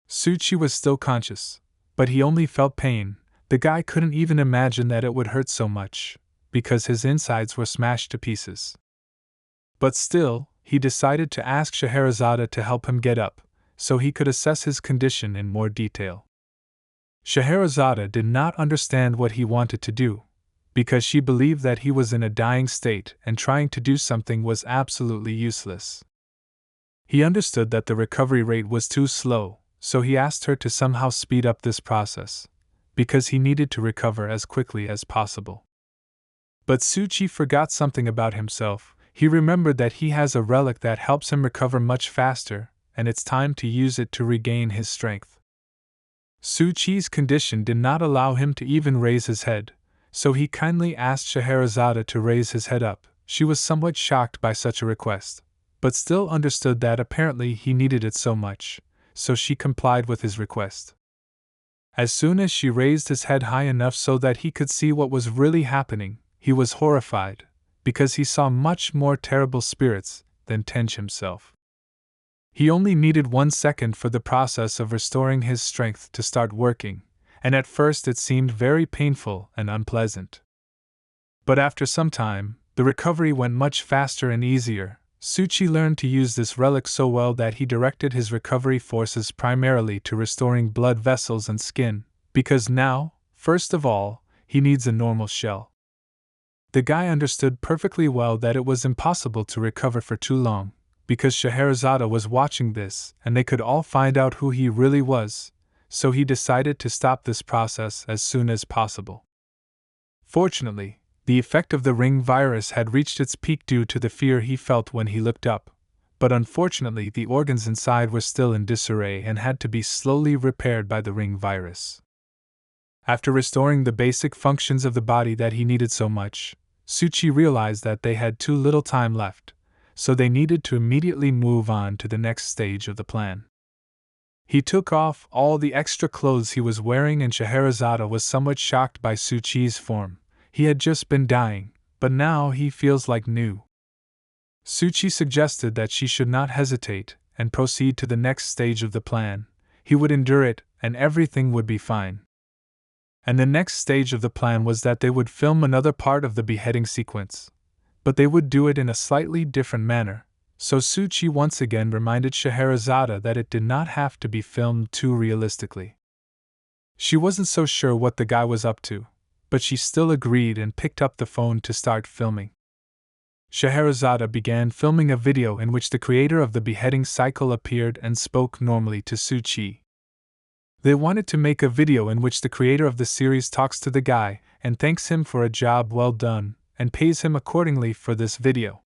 Su-Chi was still conscious, but he only felt pain. The guy couldn't even imagine that it would hurt so much, because his insides were smashed to pieces. But still, he decided to ask Scheherazade to help him get up, so he could assess his condition in more detail. Scheherazade did not understand what he wanted to do, because she believed that he was in a dying state and trying to do something was absolutely useless. He understood that the recovery rate was too slow, so he asked her to somehow speed up this process, because he needed to recover as quickly as possible. But Su-Chi forgot something about himself. He remembered that he has a relic that helps him recover much faster, and it's time to use it to regain his strength. Su-Chi's condition did not allow him to even raise his head, so he kindly asked Scheherazade to raise his head up. She was somewhat shocked by such a request, but still understood that apparently he needed it so much, so she complied with his request. As soon as she raised his head high enough so that he could see what was really happening, he was horrified, because he saw much more terrible spirits than Tench himself. He only needed 1 second for the process of restoring his strength to start working, and at first it seemed very painful and unpleasant. But after some time, the recovery went much faster and easier. Su-Chi learned to use this relic so well that he directed his recovery forces primarily to restoring blood vessels and skin, because now, first of all, he needs a normal shell. The guy understood perfectly well that it was impossible to recover for too long, because Scheherazade was watching this and they could all find out who he really was, so he decided to stop this process as soon as possible. Fortunately, the effect of the ring virus had reached its peak due to the fear he felt when he looked up, but unfortunately the organs inside were still in disarray and had to be slowly repaired by the ring virus. After restoring the basic functions of the body that he needed so much, Su-Chi realized that they had too little time left, so they needed to immediately move on to the next stage of the plan. He took off all the extra clothes he was wearing, and Scheherazade was somewhat shocked by Su-Chi's form. He had just been dying, but now he feels like new. Su-Chi suggested that she should not hesitate and proceed to the next stage of the plan. He would endure it, and everything would be fine. And the next stage of the plan was that they would film another part of the beheading sequence, but they would do it in a slightly different manner, so Su-Chi once again reminded Scheherazade that it did not have to be filmed too realistically. She wasn't so sure what the guy was up to, but she still agreed and picked up the phone to start filming. Scheherazade began filming a video in which the creator of the beheading cycle appeared and spoke normally to Su-Chi. They wanted to make a video in which the creator of the series talks to the guy and thanks him for a job well done, and pays him accordingly for this video.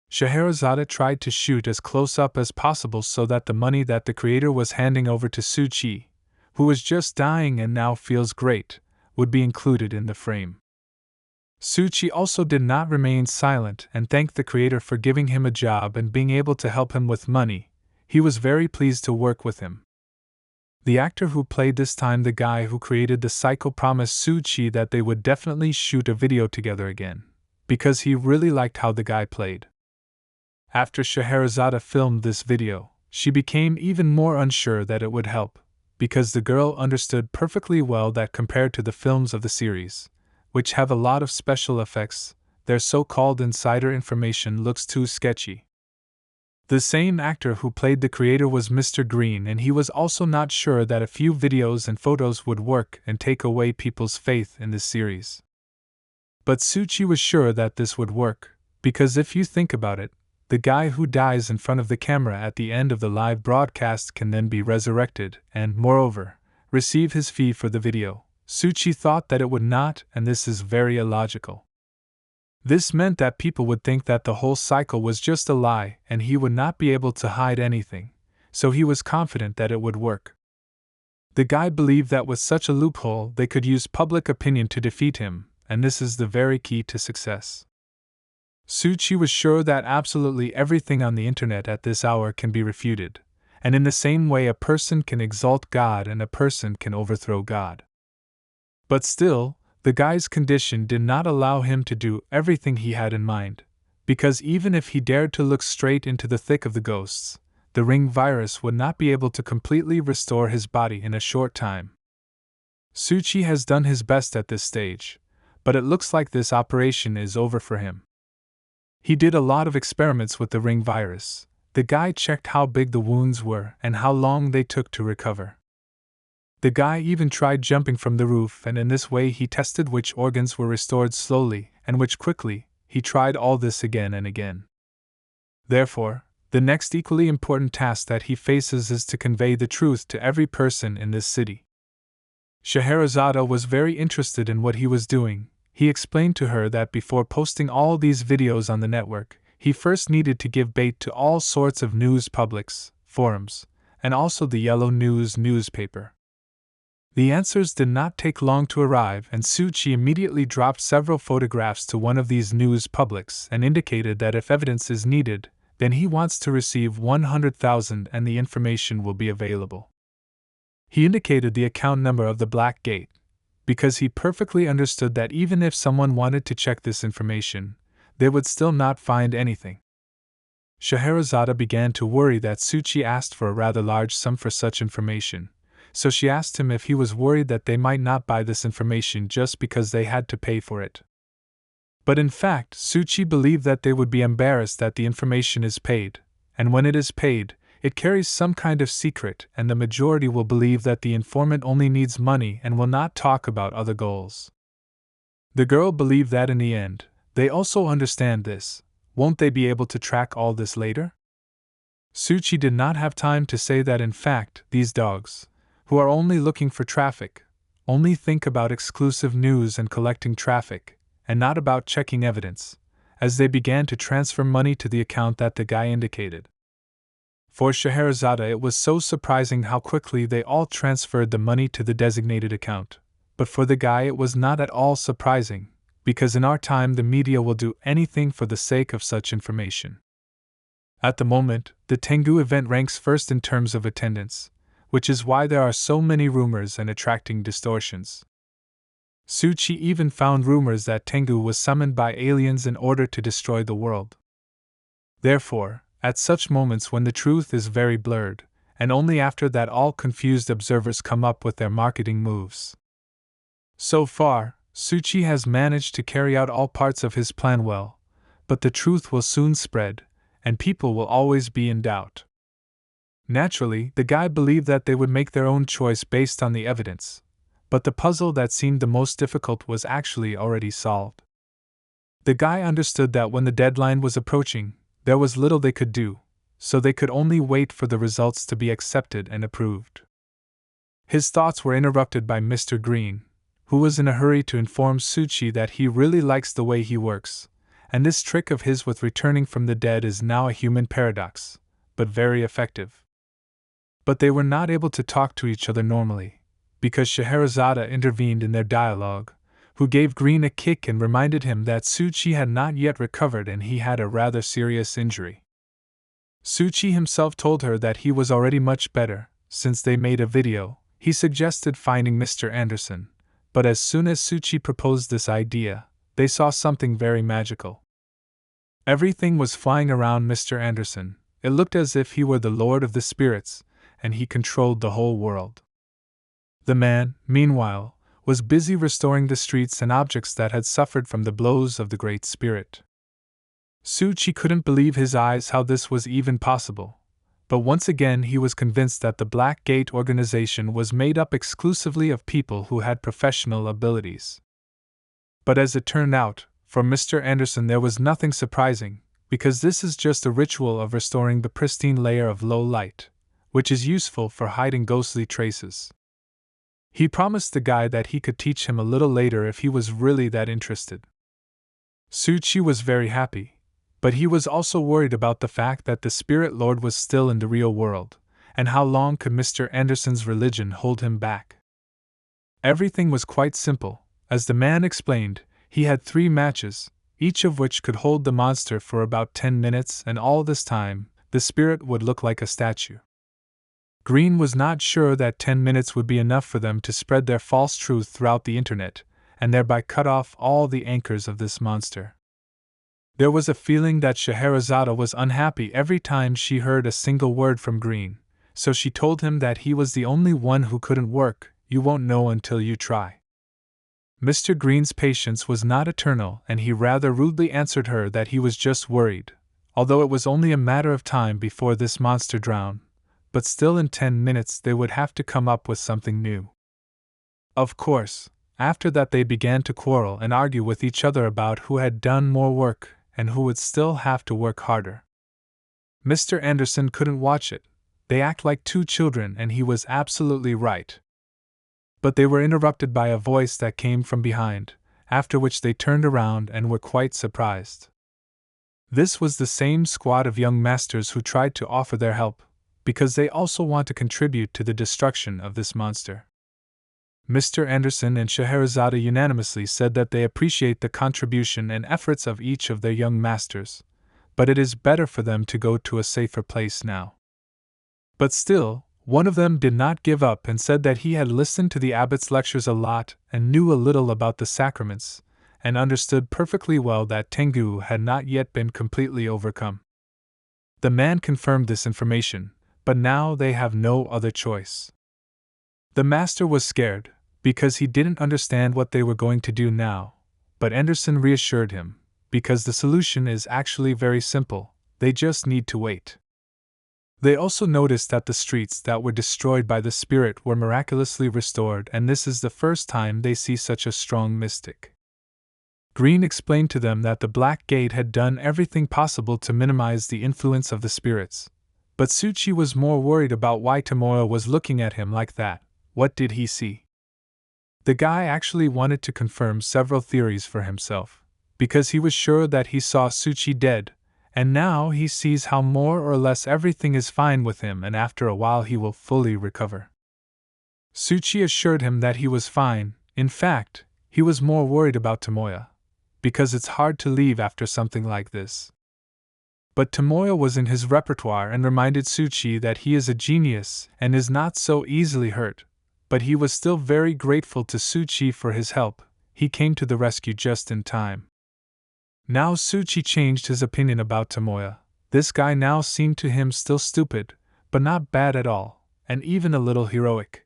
Scheherazade tried to shoot as close up as possible so that the money that the creator was handing over to Su-Chi, who was just dying and now feels great, would be included in the frame. Su-Chi also did not remain silent and thanked the creator for giving him a job and being able to help him with money. He was very pleased to work with him. The actor who played this time the guy who created the cycle promised Su-Chi that they would definitely shoot a video together again, because he really liked how the guy played. After Scheherazade filmed this video, she became even more unsure that it would help, because the girl understood perfectly well that compared to the films of the series, which have a lot of special effects, their so-called insider information looks too sketchy. The same actor who played the creator was Mr. Green, and he was also not sure that a few videos and photos would work and take away people's faith in this series. But Suchi was sure that this would work, because if you think about it, the guy who dies in front of the camera at the end of the live broadcast can then be resurrected and, moreover, receive his fee for the video. Suchi thought that it would not, and this is very illogical. This meant that people would think that the whole cycle was just a lie and he would not be able to hide anything, so he was confident that it would work. The guy believed that with such a loophole they could use public opinion to defeat him, and this is the very key to success. Suchi was sure that absolutely everything on the internet at this hour can be refuted, and in the same way a person can exalt God and a person can overthrow God. But still, the guy's condition did not allow him to do everything he had in mind, because even if he dared to look straight into the thick of the ghosts, the ring virus would not be able to completely restore his body in a short time. Suchi has done his best at this stage, but it looks like this operation is over for him. He did a lot of experiments with the ring virus. The guy checked how big the wounds were and how long they took to recover. The guy even tried jumping from the roof, and in this way he tested which organs were restored slowly and which quickly. He tried all this again and again. Therefore, the next equally important task that he faces is to convey the truth to every person in this city. Scheherazade was very interested in what he was doing. He explained to her that before posting all these videos on the network, he first needed to give bait to all sorts of news publics, forums, and also the Yellow News newspaper. The answers did not take long to arrive, and Suchi immediately dropped several photographs to one of these news publics and indicated that if evidence is needed, then he wants to receive 100,000 and the information will be available. He indicated the account number of the Black Gate, because he perfectly understood that even if someone wanted to check this information, they would still not find anything. Scheherazade began to worry that Suchi asked for a rather large sum for such information, so she asked him if he was worried that they might not buy this information just because they had to pay for it. But in fact, Suchi believed that they would be embarrassed that the information is paid, and when it is paid, it carries some kind of secret, and the majority will believe that the informant only needs money and will not talk about other goals. The girl believed that in the end, they also understand this. Won't they be able to track all this later? Suchi did not have time to say that in fact, these dogs, who are only looking for traffic, only think about exclusive news and collecting traffic, and not about checking evidence, as they began to transfer money to the account that the guy indicated. For Scheherazade, it was so surprising how quickly they all transferred the money to the designated account, but for the guy it was not at all surprising, because in our time the media will do anything for the sake of such information. At the moment, the Tengu event ranks first in terms of attendance, which is why there are so many rumors and attracting distortions. Suchi even found rumors that Tengu was summoned by aliens in order to destroy the world. Therefore, at such moments when the truth is very blurred, and only after that all confused observers come up with their marketing moves. So far, Suchi has managed to carry out all parts of his plan well, but the truth will soon spread, and people will always be in doubt. Naturally, the guy believed that they would make their own choice based on the evidence, but the puzzle that seemed the most difficult was actually already solved. The guy understood that when the deadline was approaching, there was little they could do, so they could only wait for the results to be accepted and approved. His thoughts were interrupted by Mr. Green, who was in a hurry to inform Suchi that he really likes the way he works, and this trick of his with returning from the dead is now a human paradox, but very effective. But they were not able to talk to each other normally, because Scheherazade intervened in their dialogue, who gave Green a kick and reminded him that Suchi had not yet recovered and he had a rather serious injury. Suchi himself told her that he was already much better. Since they made a video, he suggested finding Mr. Anderson, but as soon as Suchi proposed this idea, they saw something very magical. Everything was flying around Mr. Anderson. It looked as if he were the lord of the spirits, and he controlled the whole world. The man, meanwhile, was busy restoring the streets and objects that had suffered from the blows of the Great Spirit. Suchi couldn't believe his eyes how this was even possible, but once again he was convinced that the Black Gate organization was made up exclusively of people who had professional abilities. But as it turned out, for Mr. Anderson there was nothing surprising, because this is just a ritual of restoring the pristine layer of low light, which is useful for hiding ghostly traces. He promised the guy that he could teach him a little later if he was really that interested. Suchi was very happy, but he was also worried about the fact that the Spirit Lord was still in the real world, and how long could Mr. Anderson's religion hold him back? Everything was quite simple. As the man explained, he had 3 matches, each of which could hold the monster for about 10 minutes, and all this time, the spirit would look like a statue. Green was not sure that 10 minutes would be enough for them to spread their false truth throughout the internet, and thereby cut off all the anchors of this monster. There was a feeling that Scheherazade was unhappy every time she heard a single word from Green, so she told him that he was the only one who couldn't work. You won't know until you try. Mr. Green's patience was not eternal, and he rather rudely answered her that he was just worried, although it was only a matter of time before this monster drowned, but still in 10 minutes they would have to come up with something new. Of course, after that they began to quarrel and argue with each other about who had done more work and who would still have to work harder. Mr. Anderson couldn't watch it. They act like 2 children, and he was absolutely right. But they were interrupted by a voice that came from behind, after which they turned around and were quite surprised. This was the same squad of young masters who tried to offer their help, because they also want to contribute to the destruction of this monster. Mr. Anderson and Scheherazade unanimously said that they appreciate the contribution and efforts of each of their young masters, but it is better for them to go to a safer place now. But still, one of them did not give up and said that he had listened to the abbot's lectures a lot and knew a little about the sacraments, and understood perfectly well that Tengu had not yet been completely overcome. The man confirmed this information, but now they have no other choice. The master was scared, because he didn't understand what they were going to do now, but Anderson reassured him, because the solution is actually very simple, they just need to wait. They also noticed that the streets that were destroyed by the spirit were miraculously restored, and this is the first time they see such a strong mystic. Green explained to them that the Black Gate had done everything possible to minimize the influence of the spirits, but Suchi was more worried about why Tomoyo was looking at him like that. What did he see? The guy actually wanted to confirm several theories for himself, because he was sure that he saw Suchi dead, and now he sees how more or less everything is fine with him, and after a while he will fully recover. Suchi assured him that he was fine. In fact, he was more worried about Tomoyo, because it's hard to leave after something like this. But Tomoyo was in his repertoire and reminded Suchi that he is a genius and is not so easily hurt, but he was still very grateful to Suchi for his help. He came to the rescue just in time. Now Suchi changed his opinion about Tomoyo. This guy now seemed to him still stupid, but not bad at all, and even a little heroic.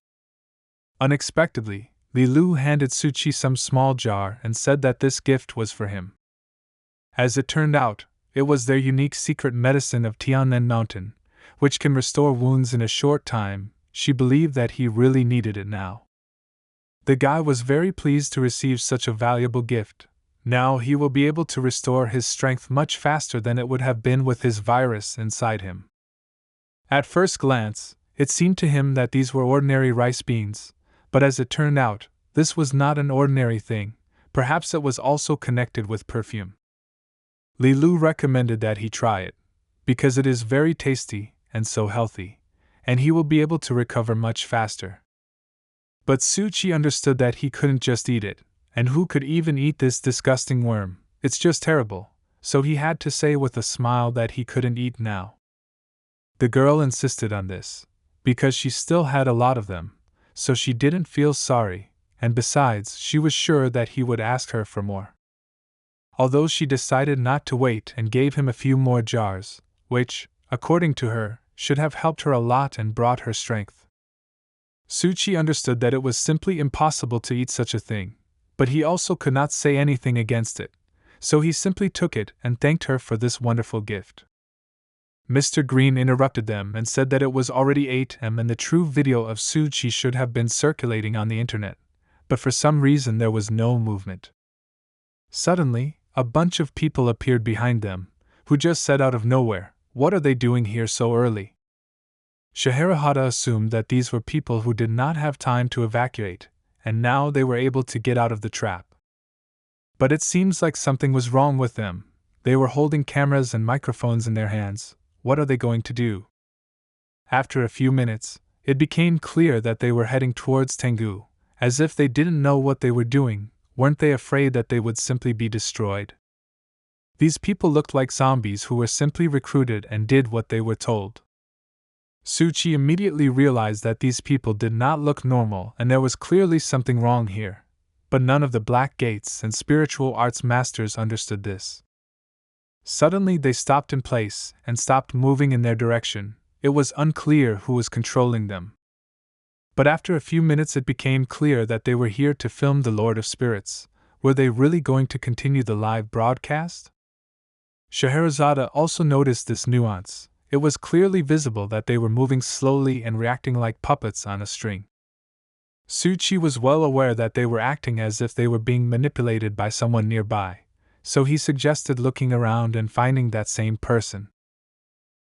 Unexpectedly, Li Lu handed Suchi some small jar and said that this gift was for him. As it turned out, it was their unique secret medicine of Tiannan Mountain, which can restore wounds in a short time. She believed that he really needed it now. The guy was very pleased to receive such a valuable gift. Now he will be able to restore his strength much faster than it would have been with his virus inside him. At first glance, it seemed to him that these were ordinary rice beans, but as it turned out, this was not an ordinary thing. Perhaps it was also connected with perfume. Li Lu recommended that he try it, because it is very tasty and so healthy, and he will be able to recover much faster. But Suchi understood that he couldn't just eat it, and who could even eat this disgusting worm? It's just terrible, so he had to say with a smile that he couldn't eat now. The girl insisted on this, because she still had a lot of them, so she didn't feel sorry, and besides, she was sure that he would ask her for more. although she decided not to wait and gave him a few more jars, which, according to her, should have helped her a lot and brought her strength. Suchi understood that it was simply impossible to eat such a thing, but he also could not say anything against it, so he simply took it and thanked her for this wonderful gift. Mr. Green interrupted them and said that it was already 8 am and the true video of Suchi should have been circulating on the internet, but for some reason there was no movement. Suddenly, a bunch of people appeared behind them, who just said out of nowhere, "What are they doing here so early?" Scheherazade assumed that these were people who did not have time to evacuate, and now they were able to get out of the trap. But it seems like something was wrong with them. They were holding cameras and microphones in their hands. What are they going to do? After a few minutes, it became clear that they were heading towards Tengu, as if they didn't know what they were doing. Weren't they afraid that they would simply be destroyed? These people looked like zombies who were simply recruited and did what they were told. Suchi immediately realized that these people did not look normal and there was clearly something wrong here, but none of the Black Gates and spiritual arts masters understood this. Suddenly they stopped in place and stopped moving in their direction. It was unclear who was controlling them. But after a few minutes it became clear that they were here to film the Lord of Spirits. Were they really going to continue the live broadcast? Scheherazade also noticed this nuance. It was clearly visible that they were moving slowly and reacting like puppets on a string. Suchi was well aware that they were acting as if they were being manipulated by someone nearby, so he suggested looking around and finding that same person.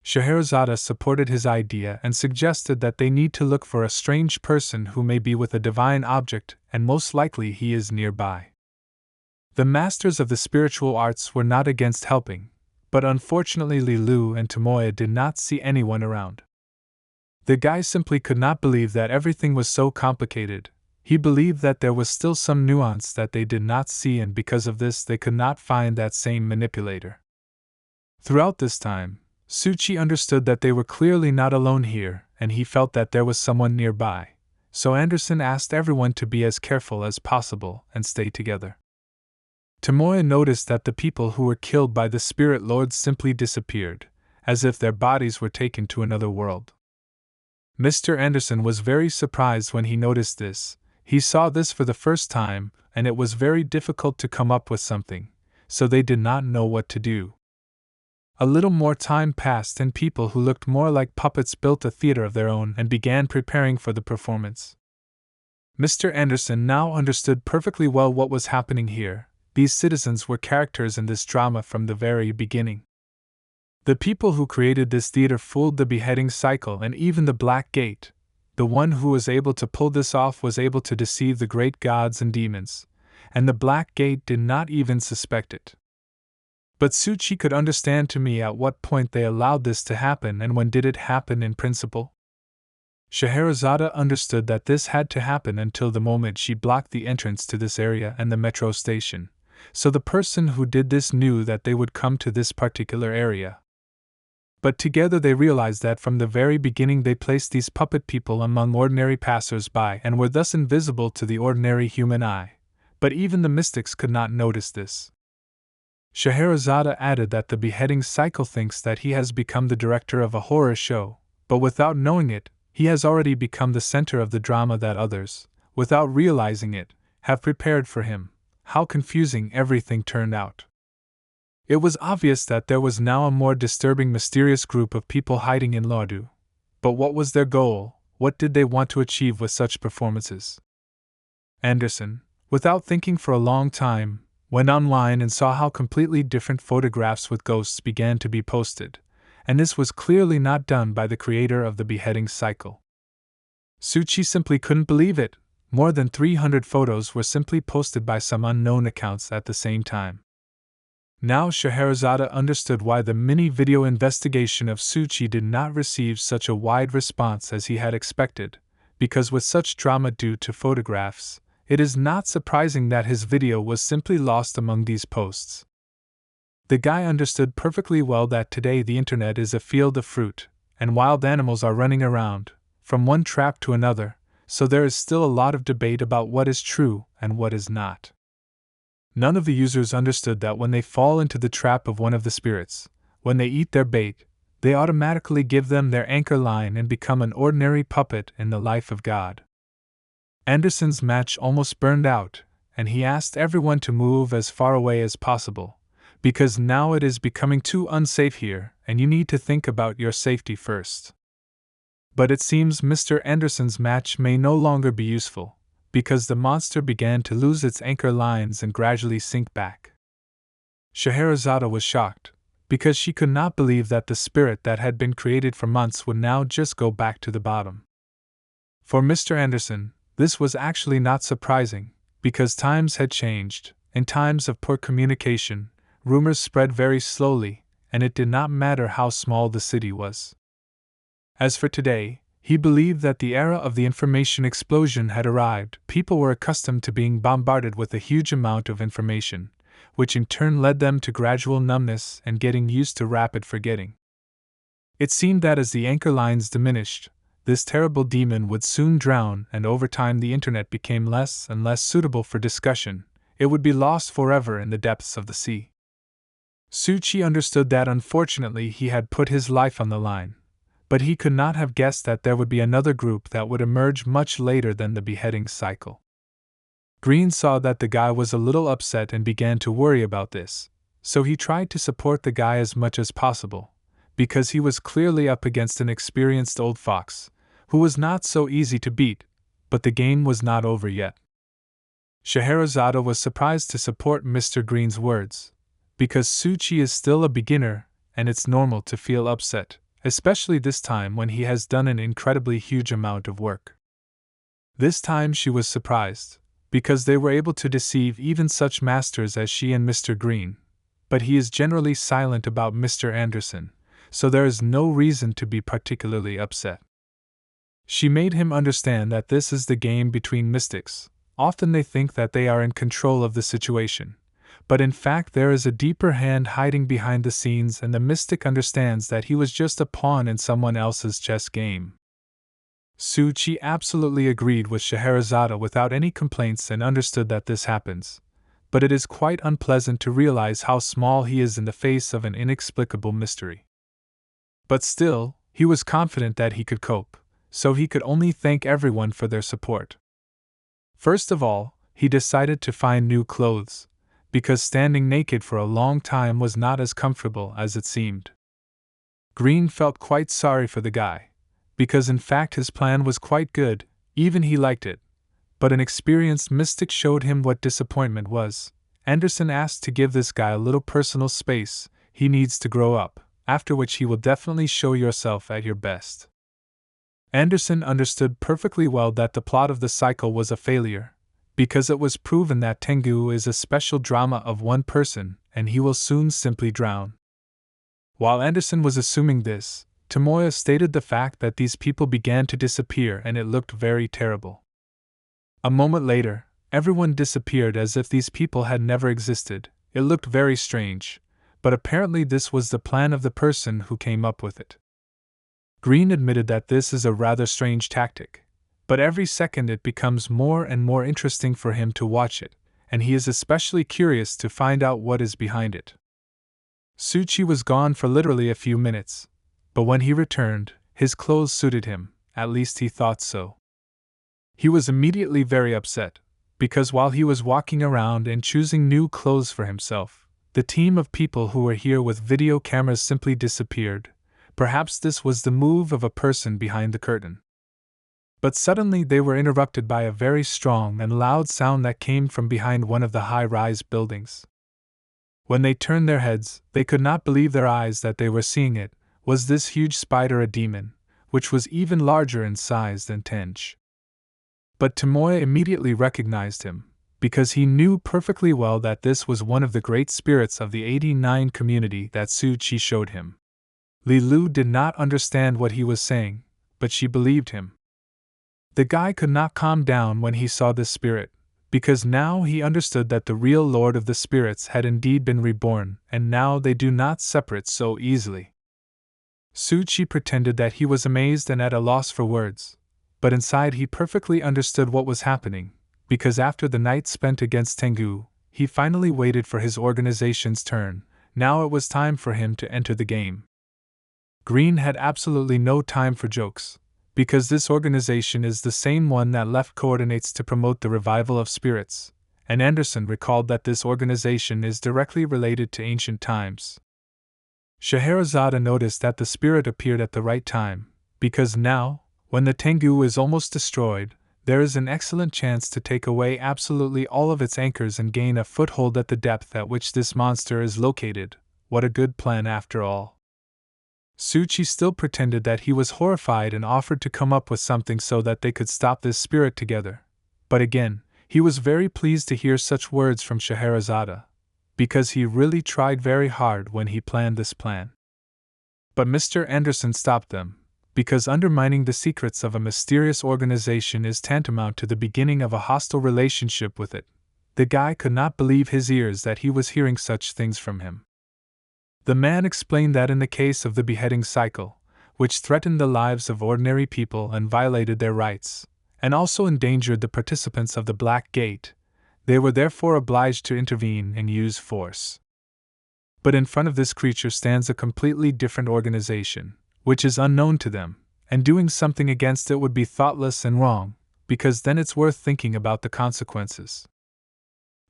Scheherazade supported his idea and suggested that they need to look for a strange person who may be with a divine object, and most likely he is nearby. The masters of the spiritual arts were not against helping, but unfortunately Lilu and Tomoe did not see anyone around. The guy simply could not believe that everything was so complicated. He believed that there was still some nuance that they did not see, and because of this they could not find that same manipulator. Throughout this time, Suchi understood that they were clearly not alone here, and he felt that there was someone nearby, so Anderson asked everyone to be as careful as possible and stay together. Tomoe noticed that the people who were killed by the spirit lords simply disappeared, as if their bodies were taken to another world. Mr. Anderson was very surprised when he noticed this. He saw this for the first time, and it was very difficult to come up with something, so they did not know what to do. A little more time passed and people who looked more like puppets built a theater of their own and began preparing for the performance. Mr. Anderson now understood perfectly well what was happening here. These citizens were characters in this drama from the very beginning. The people who created this theater fooled the beheading cycle and even the Black Gate. The one who was able to pull this off was able to deceive the great gods and demons, and the Black Gate did not even suspect it. But Suchi could understand to me at what point they allowed this to happen and when did it happen in principle. Scheherazade understood that this had to happen until the moment she blocked the entrance to this area and the metro station, so the person who did this knew that they would come to this particular area. But together they realized that from the very beginning they placed these puppet people among ordinary passers-by and were thus invisible to the ordinary human eye, but even the mystics could not notice this. Scheherazade added that the beheading cycle thinks that he has become the director of a horror show, but without knowing it, he has already become the center of the drama that others, without realizing it, have prepared for him. How confusing everything turned out. It was obvious that there was now a more disturbing, mysterious group of people hiding in Lordu. But what was their goal? What did they want to achieve with such performances? Anderson, without thinking for a long time, went online and saw how completely different photographs with ghosts began to be posted, and this was clearly not done by the creator of the beheading cycle. Suchi simply couldn't believe it. More than 300 photos were simply posted by some unknown accounts at the same time. Now Scheherazade understood why the mini-video investigation of Suchi did not receive such a wide response as he had expected, because with such drama due to photographs, it is not surprising that his video was simply lost among these posts. The guy understood perfectly well that today the internet is a field of fruit, and wild animals are running around, from one trap to another, so there is still a lot of debate about what is true and what is not. None of the users understood that when they fall into the trap of one of the spirits, when they eat their bait, they automatically give them their anchor line and become an ordinary puppet in the life of God. Anderson's match almost burned out, and he asked everyone to move as far away as possible, because now it is becoming too unsafe here and you need to think about your safety first. But it seems Mr. Anderson's match may no longer be useful, because the monster began to lose its anchor lines and gradually sink back. Scheherazade was shocked, because she could not believe that the spirit that had been created for months would now just go back to the bottom. For Mr. Anderson, this was actually not surprising, because times had changed. In times of poor communication, rumors spread very slowly, and it did not matter how small the city was. As for today, he believed that the era of the information explosion had arrived. People were accustomed to being bombarded with a huge amount of information, which in turn led them to gradual numbness and getting used to rapid forgetting. It seemed that as the anchor lines diminished, this terrible demon would soon drown, and over time the internet became less and less suitable for discussion. It would be lost forever in the depths of the sea. Suchi understood that unfortunately he had put his life on the line, but he could not have guessed that there would be another group that would emerge much later than the beheading cycle. Green saw that the guy was a little upset and began to worry about this, so he tried to support the guy as much as possible, because he was clearly up against an experienced old fox, who was not so easy to beat, but the game was not over yet. Scheherazade was surprised to support Mr. Green's words, because Suchi is still a beginner, and it's normal to feel upset, especially this time when he has done an incredibly huge amount of work. This time she was surprised, because they were able to deceive even such masters as she and Mr. Green, but he is generally silent about Mr. Anderson, so there is no reason to be particularly upset. She made him understand that this is the game between mystics. Often they think that they are in control of the situation, but in fact there is a deeper hand hiding behind the scenes, and the mystic understands that he was just a pawn in someone else's chess game. Suchi absolutely agreed with Scheherazade without any complaints and understood that this happens, but it is quite unpleasant to realize how small he is in the face of an inexplicable mystery. But still, he was confident that he could cope, so he could only thank everyone for their support. First of all, he decided to find new clothes, because standing naked for a long time was not as comfortable as it seemed. Green felt quite sorry for the guy, because in fact his plan was quite good, even he liked it, but an experienced mystic showed him what disappointment was. Anderson asked to give this guy a little personal space. He needs to grow up, after which he will definitely show yourself at your best. Anderson understood perfectly well that the plot of the cycle was a failure, because it was proven that Tengu is a special drama of one person, and he will soon simply drown. While Anderson was assuming this, Tomoya stated the fact that these people began to disappear, and it looked very terrible. A moment later, everyone disappeared as if these people had never existed. It looked very strange, but apparently this was the plan of the person who came up with it. Green admitted that this is a rather strange tactic, but every second it becomes more and more interesting for him to watch it, and he is especially curious to find out what is behind it. Suchi was gone for literally a few minutes, but when he returned, his clothes suited him, at least he thought so. He was immediately very upset, because while he was walking around and choosing new clothes for himself, the team of people who were here with video cameras simply disappeared. Perhaps this was the move of a person behind the curtain. But suddenly they were interrupted by a very strong and loud sound that came from behind one of the high-rise buildings. When they turned their heads, they could not believe their eyes that they were seeing it. Was this huge spider a demon, which was even larger in size than Tench? But Tomoya immediately recognized him, because he knew perfectly well that this was one of the great spirits of the 89 community that Suchi showed him. Li Lu did not understand what he was saying, but she believed him. The guy could not calm down when he saw this spirit, because now he understood that the real Lord of the Spirits had indeed been reborn, and now they do not separate so easily. Suchi pretended that he was amazed and at a loss for words, but inside he perfectly understood what was happening, because after the night spent against Tengu, he finally waited for his organization's turn. Now it was time for him to enter the game. Green had absolutely no time for jokes, because this organization is the same one that left coordinates to promote the revival of spirits, and Anderson recalled that this organization is directly related to ancient times. Scheherazade noticed that the spirit appeared at the right time, because now, when the Tengu is almost destroyed, there is an excellent chance to take away absolutely all of its anchors and gain a foothold at the depth at which this monster is located. What a good plan after all. Suchi still pretended that he was horrified and offered to come up with something so that they could stop this spirit together. But again, he was very pleased to hear such words from Scheherazade, because he really tried very hard when he planned this plan. But Mr. Anderson stopped them, because undermining the secrets of a mysterious organization is tantamount to the beginning of a hostile relationship with it. The guy could not believe his ears that he was hearing such things from him. The man explained that in the case of the beheading cycle, which threatened the lives of ordinary people and violated their rights, and also endangered the participants of the Black Gate, they were therefore obliged to intervene and use force. But in front of this creature stands a completely different organization, which is unknown to them, and doing something against it would be thoughtless and wrong, because then it's worth thinking about the consequences.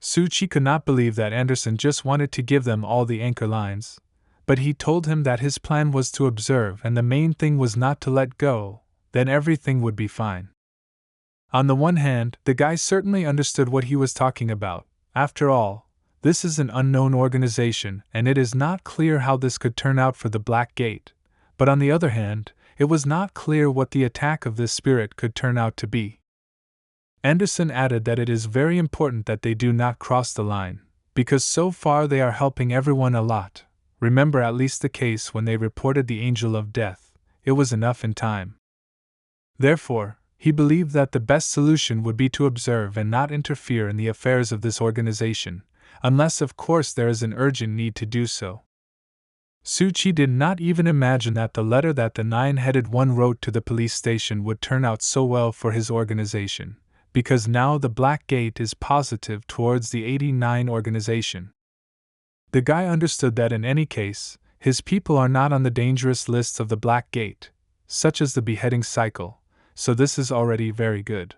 Suchi could not believe that Anderson just wanted to give them all the anchor lines, but he told him that his plan was to observe and the main thing was not to let go, then everything would be fine. On the one hand, the guy certainly understood what he was talking about. After all, this is an unknown organization and it is not clear how this could turn out for the Black Gate. But on the other hand, it was not clear what the attack of this spirit could turn out to be. Anderson added that it is very important that they do not cross the line, because so far they are helping everyone a lot. Remember at least the case when they reported the Angel of Death, it was enough in time. Therefore, he believed that the best solution would be to observe and not interfere in the affairs of this organization, unless of course there is an urgent need to do so. Suchi did not even imagine that the letter that the nine-headed one wrote to the police station would turn out so well for his organization, because now the Black Gate is positive towards the 89 organization. The guy understood that in any case, his people are not on the dangerous lists of the Black Gate, such as the beheading cycle, so this is already very good.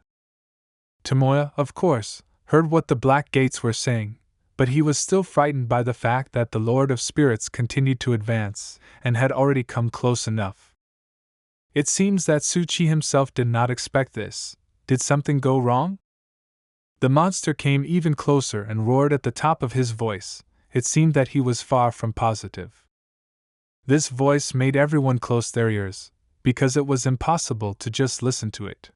Tomoya, of course, heard what the Black Gates were saying, but he was still frightened by the fact that the Lord of Spirits continued to advance, and had already come close enough. It seems that Suchi himself did not expect this. Did something go wrong? The monster came even closer and roared at the top of his voice. It seemed that he was far from positive. This voice made everyone close their ears, because it was impossible to just listen to it.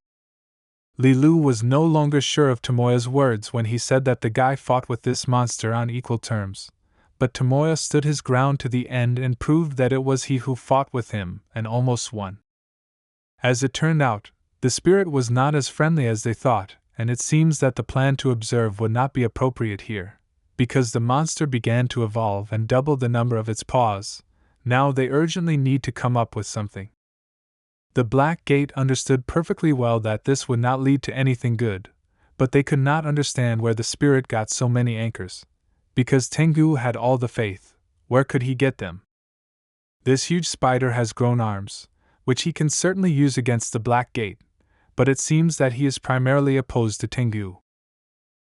Lilu was no longer sure of Tomoya's words when he said that the guy fought with this monster on equal terms, but Tomoya stood his ground to the end and proved that it was he who fought with him, and almost won. As it turned out, the spirit was not as friendly as they thought, and it seems that the plan to observe would not be appropriate here, because the monster began to evolve and double the number of its paws. Now they urgently need to come up with something. The Black Gate understood perfectly well that this would not lead to anything good, but they could not understand where the spirit got so many anchors. Because Tengu had all the faith, where could he get them? This huge spider has grown arms, which he can certainly use against the Black Gate, but it seems that he is primarily opposed to Tengu.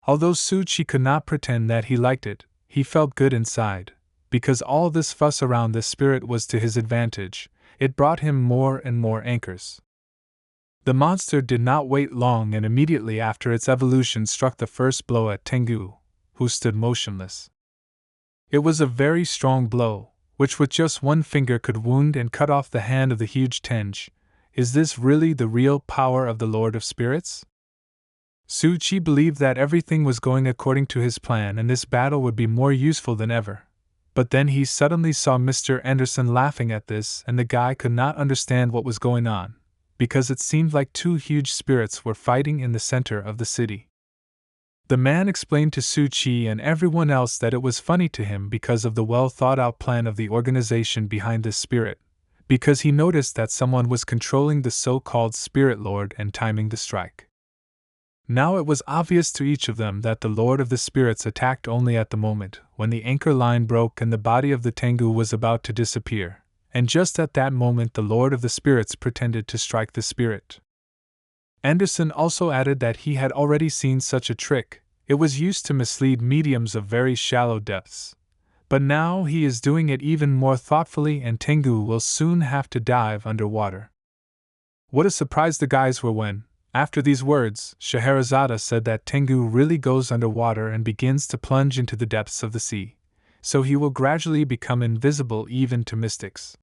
Although Suchi could not pretend that he liked it, he felt good inside, because all this fuss around this spirit was to his advantage. It brought him more and more anchors. The monster did not wait long and immediately after its evolution struck the first blow at Tengu, who stood motionless. It was a very strong blow, which with just one finger could wound and cut off the hand of the huge Tenj. Is this really the real power of the Lord of Spirits? Suchi believed that everything was going according to his plan and this battle would be more useful than ever. But then he suddenly saw Mr. Anderson laughing at this and the guy could not understand what was going on, because it seemed like two huge spirits were fighting in the center of the city. The man explained to Suchi and everyone else that it was funny to him because of the well-thought-out plan of the organization behind this spirit, because he noticed that someone was controlling the so-called Spirit Lord and timing the strike. Now it was obvious to each of them that the Lord of the Spirits attacked only at the moment when the anchor line broke and the body of the Tengu was about to disappear, and just at that moment the Lord of the Spirits pretended to strike the spirit. Anderson also added that he had already seen such a trick. It was used to mislead mediums of very shallow depths. But now he is doing it even more thoughtfully, and Tengu will soon have to dive underwater. What a surprise the guys were when, after these words, Scheherazade said that Tengu really goes underwater and begins to plunge into the depths of the sea, so he will gradually become invisible even to mystics.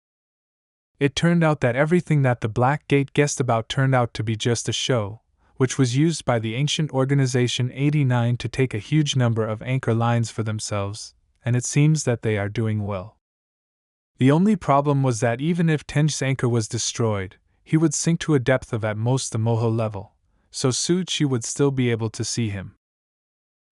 It turned out that everything that the Black Gate guessed about turned out to be just a show, which was used by the ancient Organization 89 to take a huge number of anchor lines for themselves, and it seems that they are doing well. The only problem was that even if Tengu's anchor was destroyed, he would sink to a depth of at most the Moho level, so Su-Chi would still be able to see him.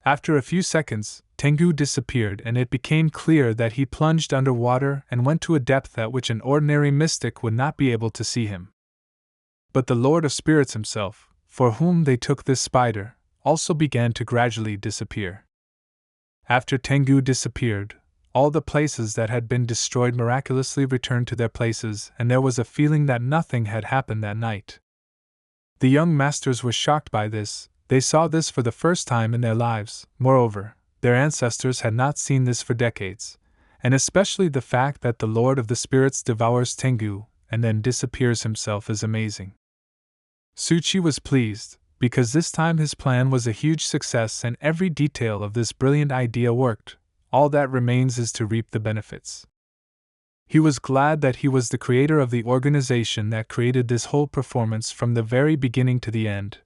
After a few seconds, Tengu disappeared and it became clear that he plunged underwater and went to a depth at which an ordinary mystic would not be able to see him. But the Lord of Spirits himself, for whom they took this spider, also began to gradually disappear. After Tengu disappeared, all the places that had been destroyed miraculously returned to their places, and there was a feeling that nothing had happened that night. The young masters were shocked by this. They saw this for the first time in their lives. Moreover, their ancestors had not seen this for decades, and especially the fact that the Lord of the Spirits devours Tengu and then disappears himself is amazing. Su-Chi was pleased, because this time his plan was a huge success and every detail of this brilliant idea worked. All that remains is to reap the benefits. He was glad that he was the creator of the organization that created this whole performance from the very beginning to the end,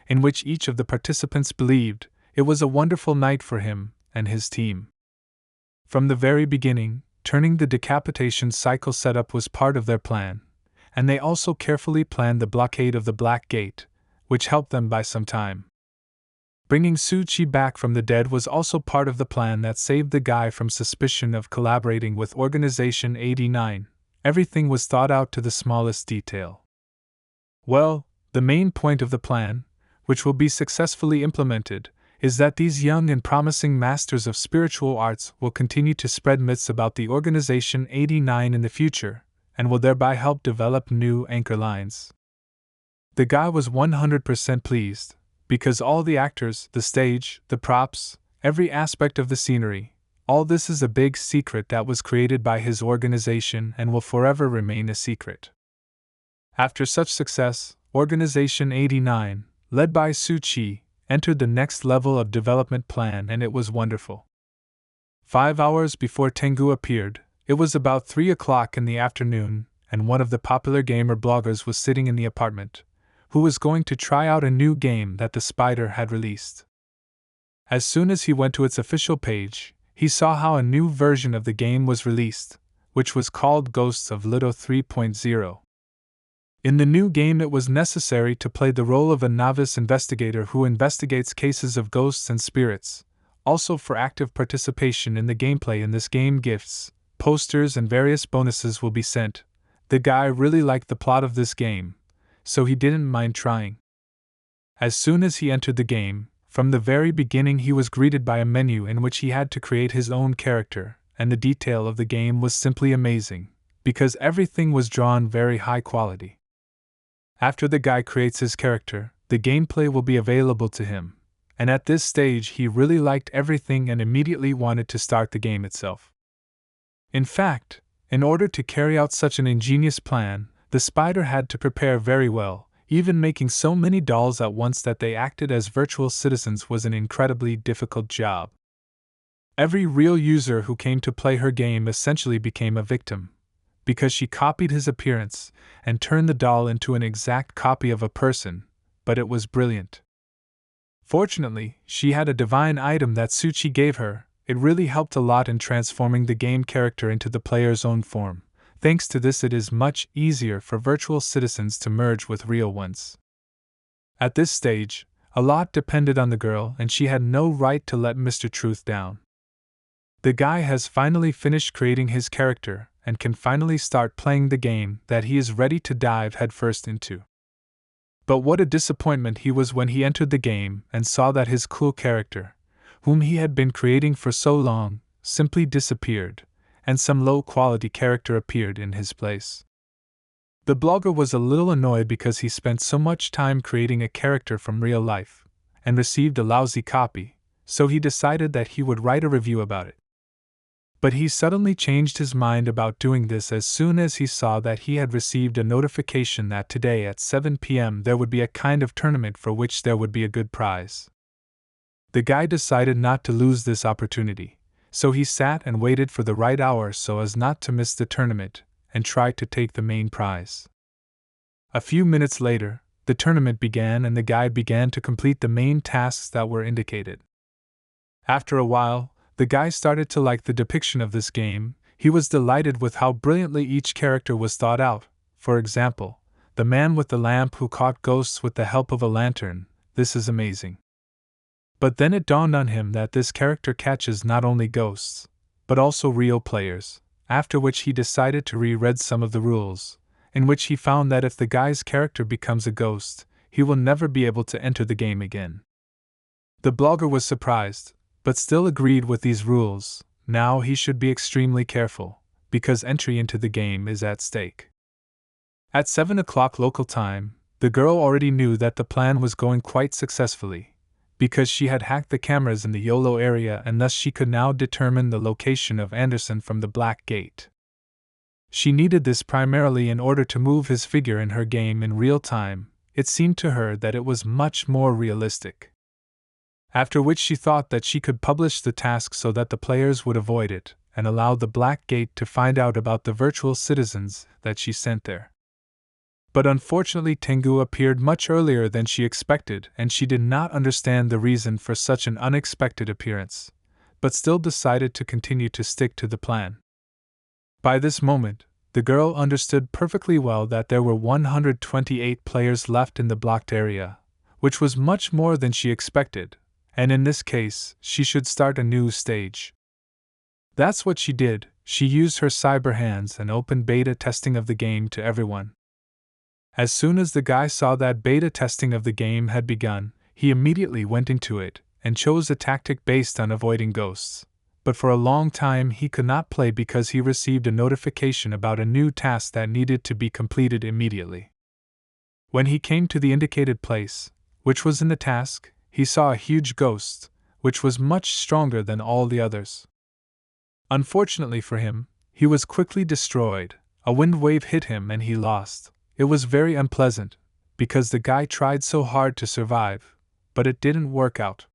in which each of the participants believed. It was a wonderful night for him and his team. From the very beginning, turning the decapitation cycle setup was part of their plan, and they also carefully planned the blockade of the Black Gate, which helped them by some time. Bringing Su-Chi back from the dead was also part of the plan that saved the guy from suspicion of collaborating with Organization 89. Everything was thought out to the smallest detail. Well, the main point of the plan, which will be successfully implemented, is that these young and promising masters of spiritual arts will continue to spread myths about the Organization 89 in the future, and will thereby help develop new anchor lines. The guy was 100% pleased, because all the actors, the stage, the props, every aspect of the scenery, all this is a big secret that was created by his organization and will forever remain a secret. After such success, Organization 89, led by Su-Chi, entered the next level of development plan, and it was wonderful. 5 hours before Tengu appeared, it was about 3 o'clock in the afternoon, and one of the popular gamer bloggers was sitting in the apartment, who was going to try out a new game that the spider had released. As soon as he went to its official page, he saw how a new version of the game was released, which was called Ghosts of Lido 3.0. In the new game, it was necessary to play the role of a novice investigator who investigates cases of ghosts and spirits. Also, for active participation in the gameplay in this game, gifts, posters, and various bonuses will be sent. The guy really liked the plot of this game, so he didn't mind trying. As soon as he entered the game, from the very beginning he was greeted by a menu in which he had to create his own character, and the detail of the game was simply amazing, because everything was drawn very high quality. After the guy creates his character, the gameplay will be available to him, and at this stage he really liked everything and immediately wanted to start the game itself. In fact, in order to carry out such an ingenious plan, the spider had to prepare very well. Even making so many dolls at once that they acted as virtual citizens was an incredibly difficult job. Every real user who came to play her game essentially became a victim, because she copied his appearance and turned the doll into an exact copy of a person, but it was brilliant. Fortunately, she had a divine item that Su-Chi gave her. It really helped a lot in transforming the game character into the player's own form. Thanks to this, it is much easier for virtual citizens to merge with real ones. At this stage, a lot depended on the girl, and she had no right to let Mr. Truth down. The guy has finally finished creating his character and can finally start playing the game that he is ready to dive headfirst into. But what a disappointment he was when he entered the game and saw that his cool character, whom he had been creating for so long, simply disappeared, and some low-quality character appeared in his place. The blogger was a little annoyed because he spent so much time creating a character from real life, and received a lousy copy, so he decided that he would write a review about it. But he suddenly changed his mind about doing this as soon as he saw that he had received a notification that today at 7 p.m. there would be a kind of tournament for which there would be a good prize. The guy decided not to lose this opportunity, so he sat and waited for the right hour so as not to miss the tournament, and tried to take the main prize. A few minutes later, the tournament began and the guy began to complete the main tasks that were indicated. After a while, the guy started to like the depiction of this game. He was delighted with how brilliantly each character was thought out. For example, the man with the lamp who caught ghosts with the help of a lantern. This is amazing. But then it dawned on him that this character catches not only ghosts, but also real players, after which he decided to reread some of the rules, in which he found that if the guy's character becomes a ghost, he will never be able to enter the game again. The blogger was surprised, but still agreed with these rules. Now he should be extremely careful, because entry into the game is at stake. At 7 o'clock local time, the girl already knew that the plan was going quite successfully, because she had hacked the cameras in the YOLO area and thus she could now determine the location of Anderson from the Black Gate. She needed this primarily in order to move his figure in her game in real time. It seemed to her that it was much more realistic. After which she thought that she could publish the task so that the players would avoid it, and allow the Black Gate to find out about the virtual citizens that she sent there. But unfortunately Tengu appeared much earlier than she expected, and she did not understand the reason for such an unexpected appearance, but still decided to continue to stick to the plan. By this moment, the girl understood perfectly well that there were 128 players left in the blocked area, which was much more than she expected, and in this case, she should start a new stage. That's what she did. She used her cyber hands and opened beta testing of the game to everyone. As soon as the guy saw that beta testing of the game had begun, he immediately went into it and chose a tactic based on avoiding ghosts. But for a long time he could not play because he received a notification about a new task that needed to be completed immediately. When he came to the indicated place, which was in the task, he saw a huge ghost, which was much stronger than all the others. Unfortunately for him, he was quickly destroyed. A wind wave hit him and he lost. It was very unpleasant, because the guy tried so hard to survive, but it didn't work out.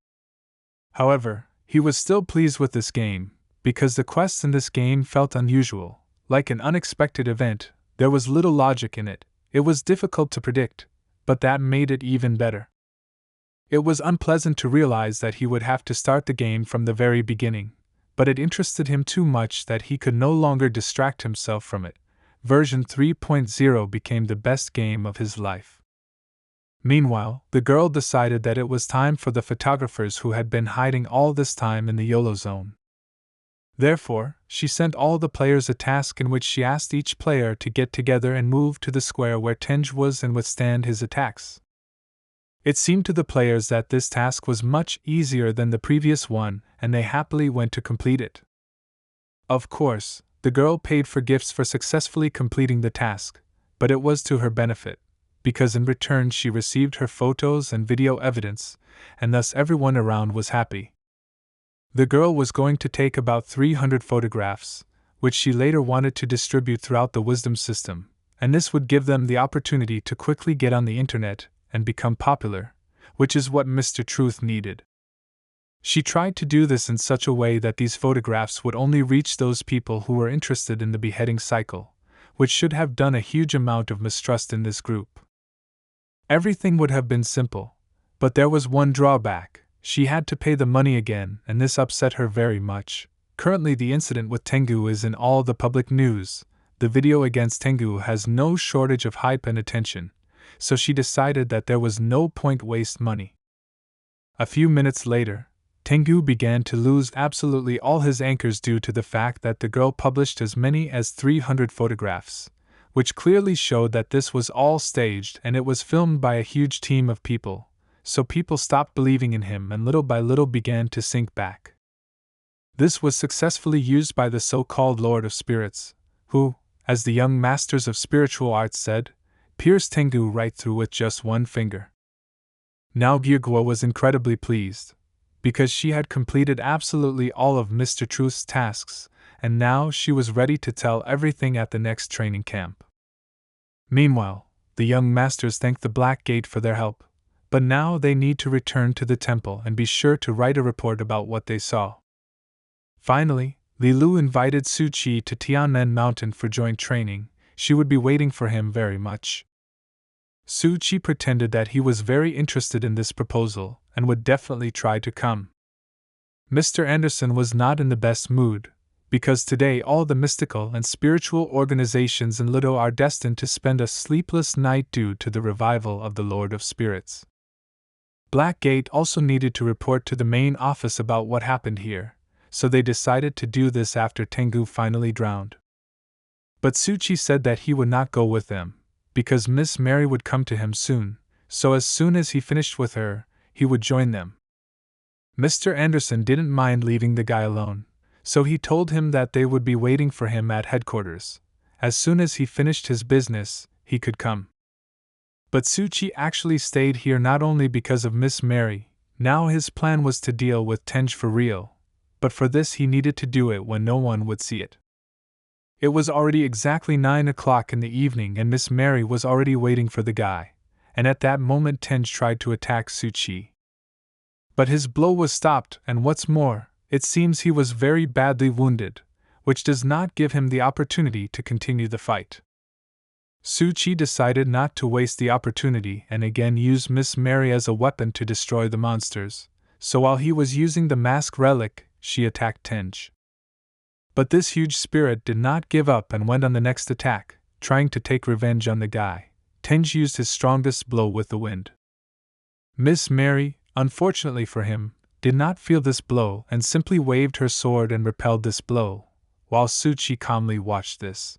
However, he was still pleased with this game, because the quests in this game felt unusual, like an unexpected event. There was little logic in it. It was difficult to predict, but that made it even better. It was unpleasant to realize that he would have to start the game from the very beginning, but it interested him too much that he could no longer distract himself from it. Version 3.0 became the best game of his life. Meanwhile, the girl decided that it was time for the photographers who had been hiding all this time in the YOLO zone. Therefore, she sent all the players a task in which she asked each player to get together and move to the square where Tenj was and withstand his attacks. It seemed to the players that this task was much easier than the previous one, and they happily went to complete it. Of course, the girl paid for gifts for successfully completing the task, but it was to her benefit, because in return she received her photos and video evidence, and thus everyone around was happy. The girl was going to take about 300 photographs, which she later wanted to distribute throughout the wisdom system, and this would give them the opportunity to quickly get on the internet and become popular, which is what Mr. Truth needed. She tried to do this in such a way that these photographs would only reach those people who were interested in the beheading cycle, which should have done a huge amount of mistrust in this group. Everything would have been simple, but there was one drawback. She had to pay the money again, and this upset her very much. Currently the incident with Tengu is in all the public news. The video against Tengu has no shortage of hype and attention, so she decided that there was no point waste money. A few minutes later, Tengu began to lose absolutely all his anchors due to the fact that the girl published as many as 300 photographs, which clearly showed that this was all staged and it was filmed by a huge team of people, so people stopped believing in him and little by little began to sink back. This was successfully used by the so-called Lord of Spirits, who, as the young masters of spiritual arts said, pierced Tengu right through with just one finger. Now Gyugwa was incredibly pleased, because she had completed absolutely all of Mr. Truth's tasks, and now she was ready to tell everything at the next training camp. Meanwhile, the young masters thanked the Black Gate for their help, but now they need to return to the temple and be sure to write a report about what they saw. Finally, Li Lu invited Su Qi to Tianmen Mountain for joint training. She would be waiting for him very much. Su Qi pretended that he was very interested in this proposal and would definitely try to come. Mr. Anderson was not in the best mood, because today all the mystical and spiritual organizations in Lido are destined to spend a sleepless night due to the revival of the Lord of Spirits. Blackgate also needed to report to the main office about what happened here, so they decided to do this after Tengu finally drowned. But Su Qi said that he would not go with them, because Miss Mary would come to him soon, so as soon as he finished with her, he would join them. Mr. Anderson didn't mind leaving the guy alone, so he told him that they would be waiting for him at headquarters. As soon as he finished his business, he could come. But Su Qi actually stayed here not only because of Miss Mary. Now his plan was to deal with Tenj for real, but for this he needed to do it when no one would see it. It was already exactly 9 o'clock in the evening and Miss Mary was already waiting for the guy, and at that moment Tenj tried to attack Su Qi. But his blow was stopped, and what's more, it seems he was very badly wounded, which does not give him the opportunity to continue the fight. Su Qi decided not to waste the opportunity and again used Miss Mary as a weapon to destroy the monsters, so while he was using the mask relic, she attacked Tenj. But this huge spirit did not give up and went on the next attack, trying to take revenge on the guy. Tenj used his strongest blow with the wind. Miss Mary, unfortunately for him, did not feel this blow and simply waved her sword and repelled this blow, while Su Qi calmly watched this.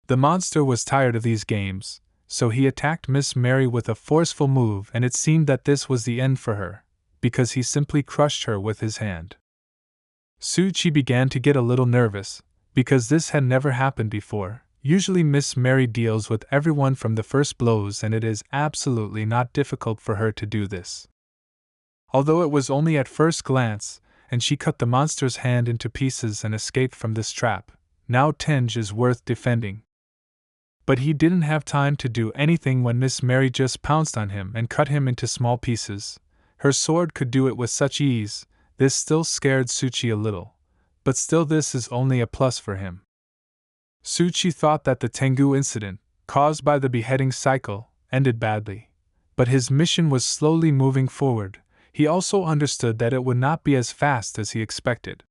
The monster was tired of these games, so he attacked Miss Mary with a forceful move, and it seemed that this was the end for her, because he simply crushed her with his hand. Su Qi began to get a little nervous, because this had never happened before. Usually Miss Mary deals with everyone from the first blows and it is absolutely not difficult for her to do this. Although it was only at first glance, and she cut the monster's hand into pieces and escaped from this trap, now Tenj is worth defending. But he didn't have time to do anything when Miss Mary just pounced on him and cut him into small pieces. Her sword could do it with such ease. This still scared Su Qi a little, but still this is only a plus for him. Su Qi thought that the Tengu incident, caused by the beheading cycle, ended badly, but his mission was slowly moving forward. He also understood that it would not be as fast as he expected.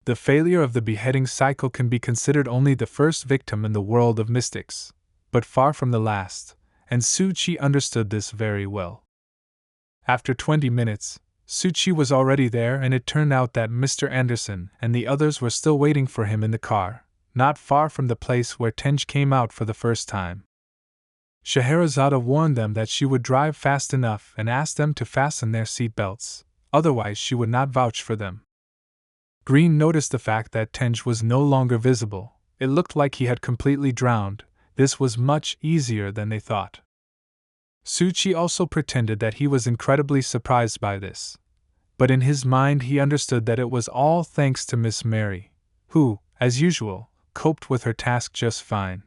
The failure of the beheading cycle can be considered only the first victim in the world of mystics, but far from the last, and Su Qi understood this very well. After 20 minutes, Su Qi was already there, and it turned out that Mr. Anderson and the others were still waiting for him in the car, not far from the place where Tenj came out for the first time. Scheherazade warned them that she would drive fast enough and asked them to fasten their seat belts, otherwise she would not vouch for them. Green noticed the fact that Tenj was no longer visible. It looked like he had completely drowned. This was much easier than they thought. Su Qi also pretended that he was incredibly surprised by this, but in his mind he understood that it was all thanks to Miss Mary, who, as usual, coped with her task just fine.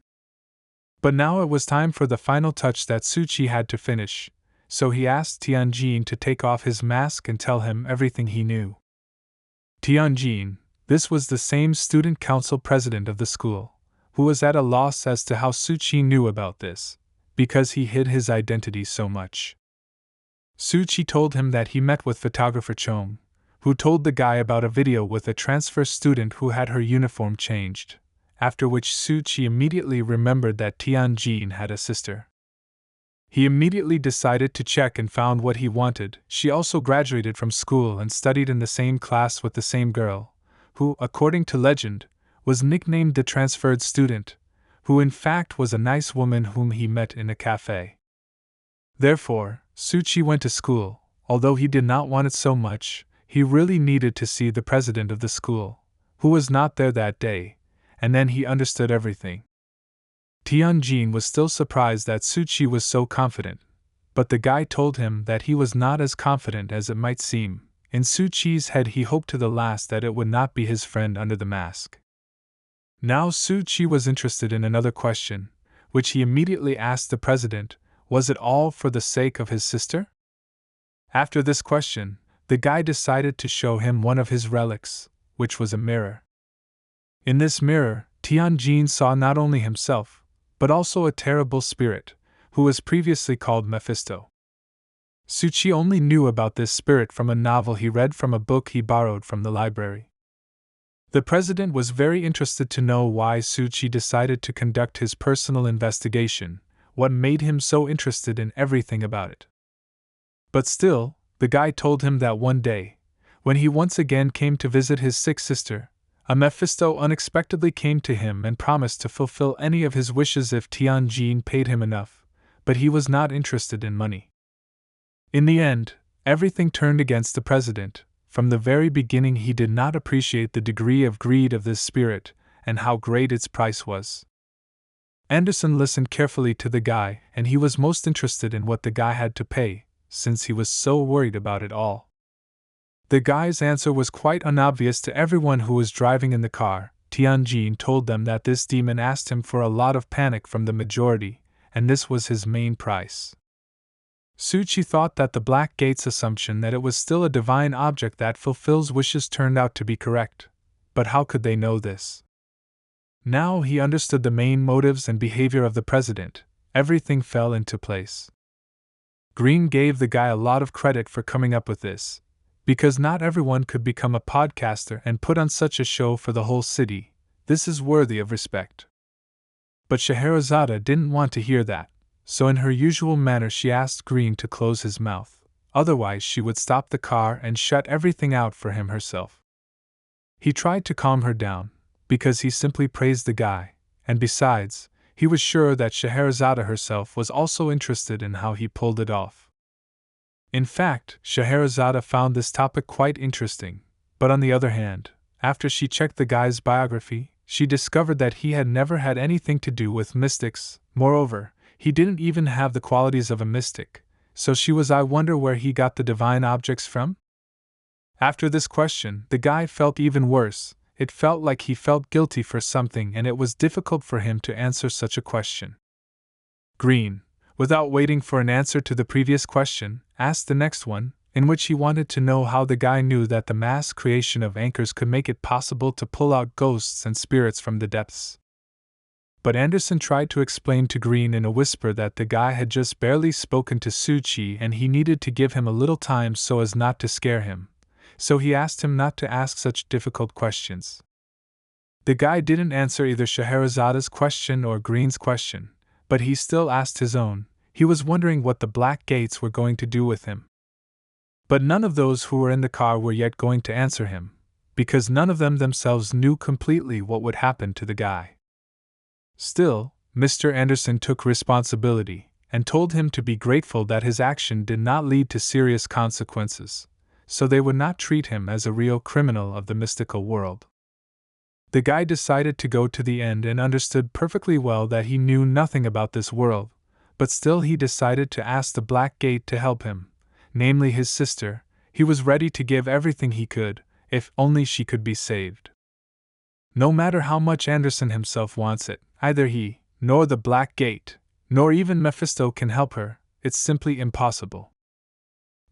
But now it was time for the final touch that Su Qi had to finish, so he asked Tianjin to take off his mask and tell him everything he knew. Tianjin, this was the same student council president of the school, who was at a loss as to how Su Qi knew about this, because he hid his identity so much. Su Qi told him that he met with photographer Chong, who told the guy about a video with a transfer student who had her uniform changed, after which Su Qi immediately remembered that Tianjin had a sister. He immediately decided to check and found what he wanted. She also graduated from school and studied in the same class with the same girl, who, according to legend, was nicknamed the transferred student, who in fact was a nice woman whom he met in a cafe. Therefore, Suchi went to school. Although he did not want it so much, he really needed to see the president of the school, who was not there that day, and then he understood everything. Tianjin was still surprised that Suchi was so confident, but the guy told him that he was not as confident as it might seem. In Suchi's head he hoped to the last that it would not be his friend under the mask. Now Suchi was interested in another question, which he immediately asked the president: was it all for the sake of his sister? After this question, the guy decided to show him one of his relics, which was a mirror. In this mirror, Tianjin saw not only himself, but also a terrible spirit, who was previously called Mephisto. Suchi only knew about this spirit from a novel he read from a book he borrowed from the library. The president was very interested to know why Suchi decided to conduct his personal investigation, what made him so interested in everything about it. But still, the guy told him that one day, when he once again came to visit his sick sister, a Mephisto unexpectedly came to him and promised to fulfill any of his wishes if Tianjin paid him enough, but he was not interested in money. In the end, everything turned against the president. From the very beginning he did not appreciate the degree of greed of this spirit, and how great its price was. Anderson listened carefully to the guy, and he was most interested in what the guy had to pay, since he was so worried about it all. The guy's answer was quite unobvious to everyone who was driving in the car. Tianjin told them that this demon asked him for a lot of panic from the majority, and this was his main price. Suchi thought that the Black Gate's assumption that it was still a divine object that fulfills wishes turned out to be correct, but how could they know this? Now he understood the main motives and behavior of the president. Everything fell into place. Green gave the guy a lot of credit for coming up with this, because not everyone could become a podcaster and put on such a show for the whole city. This is worthy of respect. But Scheherazade didn't want to hear that, so in her usual manner she asked Green to close his mouth, otherwise she would stop the car and shut everything out for him herself. He tried to calm her down, because he simply praised the guy, and besides, he was sure that Scheherazade herself was also interested in how he pulled it off. In fact, Scheherazade found this topic quite interesting, but on the other hand, after she checked the guy's biography, she discovered that he had never had anything to do with mystics. Moreover, he didn't even have the qualities of a mystic, so she was I wonder where he got the divine objects from? After this question, the guy felt even worse. It felt like he felt guilty for something, and it was difficult for him to answer such a question. Green, without waiting for an answer to the previous question, asked the next one, in which he wanted to know how the guy knew that the mass creation of anchors could make it possible to pull out ghosts and spirits from the depths. But Anderson tried to explain to Green in a whisper that the guy had just barely spoken to Suchi and he needed to give him a little time so as not to scare him, so he asked him not to ask such difficult questions. The guy didn't answer either Scheherazade's question or Green's question, but he still asked his own. He was wondering what the Black Gates were going to do with him. But none of those who were in the car were yet going to answer him, because none of them themselves knew completely what would happen to the guy. Still, Mr. Anderson took responsibility, and told him to be grateful that his action did not lead to serious consequences, so they would not treat him as a real criminal of the mystical world. The guy decided to go to the end and understood perfectly well that he knew nothing about this world, but still he decided to ask the Black Gate to help him, namely his sister. He was ready to give everything he could, if only she could be saved. No matter how much Anderson himself wants it, either he, nor the Black Gate, nor even Mephisto can help her. It's simply impossible.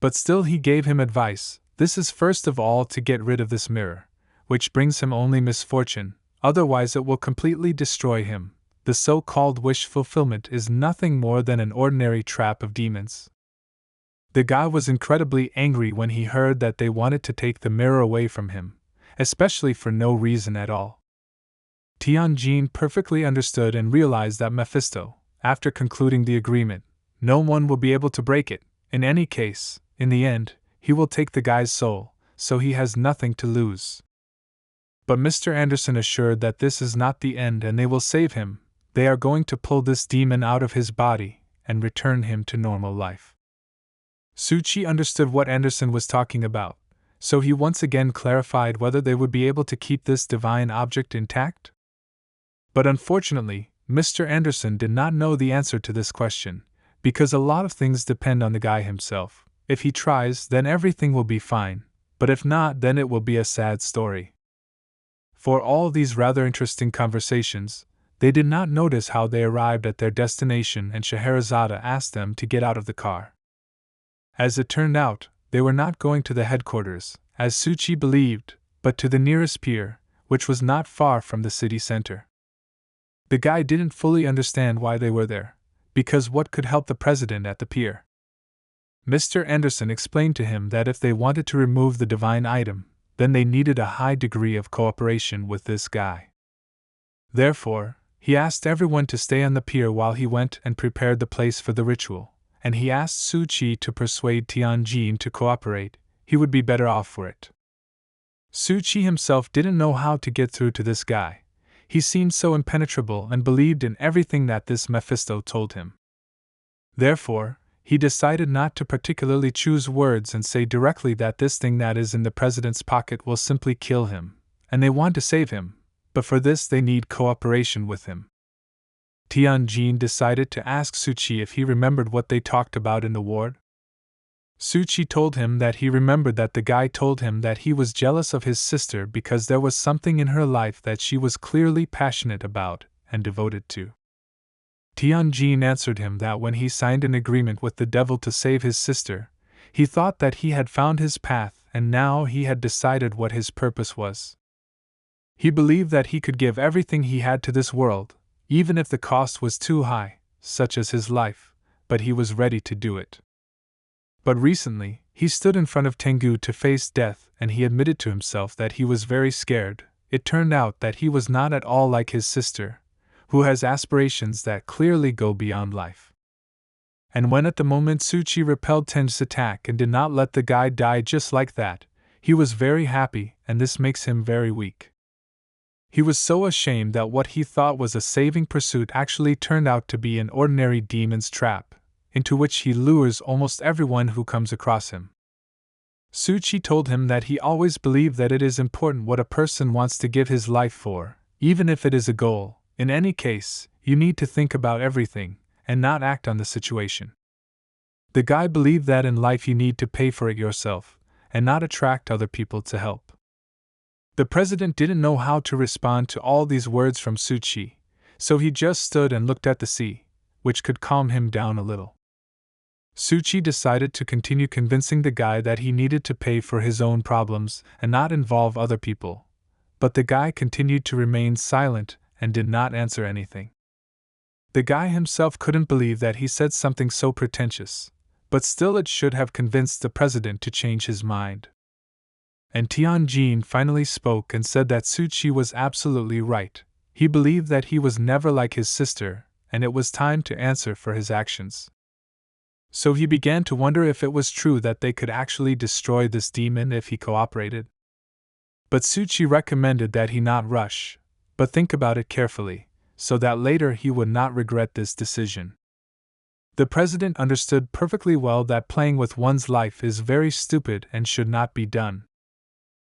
But still he gave him advice. This is first of all to get rid of this mirror, which brings him only misfortune, otherwise it will completely destroy him. The so-called wish fulfillment is nothing more than an ordinary trap of demons. The guy was incredibly angry when he heard that they wanted to take the mirror away from him, especially for no reason at all. Tianjin perfectly understood and realized that Mephisto, after concluding the agreement, no one will be able to break it. In any case, in the end, he will take the guy's soul, so he has nothing to lose. But Mr. Anderson assured that this is not the end and they will save him, they are going to pull this demon out of his body and return him to normal life. Suchi understood what Anderson was talking about, so he once again clarified whether they would be able to keep this divine object intact. But unfortunately, Mr. Anderson did not know the answer to this question, because a lot of things depend on the guy himself. If he tries, then everything will be fine, but if not, then it will be a sad story. For all these rather interesting conversations, they did not notice how they arrived at their destination and Scheherazade asked them to get out of the car. As it turned out, they were not going to the headquarters, as Suchi believed, but to the nearest pier, which was not far from the city center. The guy didn't fully understand why they were there, because what could help the president at the pier? Mr. Anderson explained to him that if they wanted to remove the divine item, then they needed a high degree of cooperation with this guy. Therefore, he asked everyone to stay on the pier while he went and prepared the place for the ritual, and he asked Suchi to persuade Tianjin to cooperate. He would be better off for it. Suchi himself didn't know how to get through to this guy. He seemed so impenetrable and believed in everything that this Mephisto told him. Therefore, he decided not to particularly choose words and say directly that this thing that is in the president's pocket will simply kill him, and they want to save him, but for this they need cooperation with him. Tianjin decided to ask Suchi if he remembered what they talked about in the ward. Suchi told him that he remembered that the guy told him that he was jealous of his sister because there was something in her life that she was clearly passionate about and devoted to. Tianjin answered him that when he signed an agreement with the devil to save his sister, he thought that he had found his path and now he had decided what his purpose was. He believed that he could give everything he had to this world, even if the cost was too high, such as his life, but he was ready to do it. But recently, he stood in front of Tengu to face death and he admitted to himself that he was very scared. It turned out that he was not at all like his sister, who has aspirations that clearly go beyond life. And when at the moment Suchi repelled Tengu's attack and did not let the guy die just like that, he was very happy, and this makes him very weak. He was so ashamed that what he thought was a saving pursuit actually turned out to be an ordinary demon's trap, into which he lures almost everyone who comes across him. Suchi told him that he always believed that it is important what a person wants to give his life for, even if it is a goal. In any case, you need to think about everything, and not act on the situation. The guy believed that in life you need to pay for it yourself, and not attract other people to help. The president didn't know how to respond to all these words from Suchi, so he just stood and looked at the sea, which could calm him down a little. Suchi decided to continue convincing the guy that he needed to pay for his own problems and not involve other people, but the guy continued to remain silent and did not answer anything. The guy himself couldn't believe that he said something so pretentious, but still it should have convinced the president to change his mind. And Tianjin finally spoke and said that Suchi was absolutely right. He believed that he was never like his sister, and it was time to answer for his actions. So he began to wonder if it was true that they could actually destroy this demon if he cooperated. But Suchi recommended that he not rush, but think about it carefully, so that later he would not regret this decision. The president understood perfectly well that playing with one's life is very stupid and should not be done.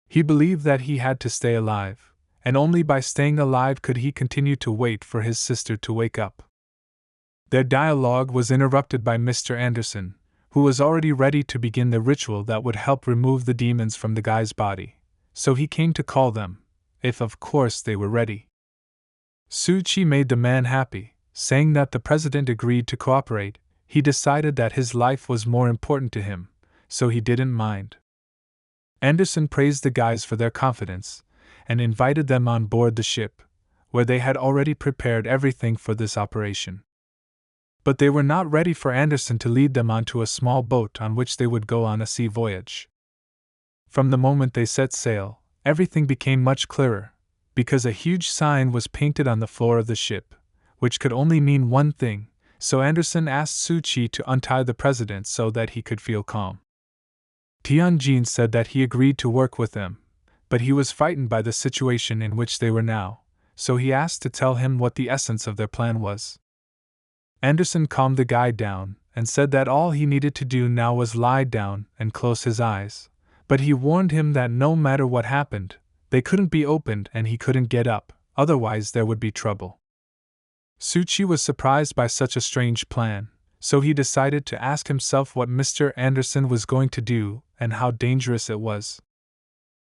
He believed that he had to stay alive, and only by staying alive could he continue to wait for his sister to wake up. Their dialogue was interrupted by Mr. Anderson, who was already ready to begin the ritual that would help remove the demons from the guy's body, so he came to call them, if of course they were ready. Suchi made the man happy, saying that the president agreed to cooperate. He decided that his life was more important to him, so he didn't mind. Anderson praised the guys for their confidence, and invited them on board the ship, where they had already prepared everything for this operation. But they were not ready for Anderson to lead them onto a small boat on which they would go on a sea voyage. From the moment they set sail, everything became much clearer, because a huge sign was painted on the floor of the ship, which could only mean one thing, so Anderson asked Suchi to untie the president so that he could feel calm. Tianjin said that he agreed to work with them, but he was frightened by the situation in which they were now, so he asked to tell him what the essence of their plan was. Anderson calmed the guy down and said that all he needed to do now was lie down and close his eyes, but he warned him that no matter what happened, they couldn't be opened and he couldn't get up, otherwise there would be trouble. Suchi was surprised by such a strange plan, so he decided to ask himself what Mr. Anderson was going to do and how dangerous it was.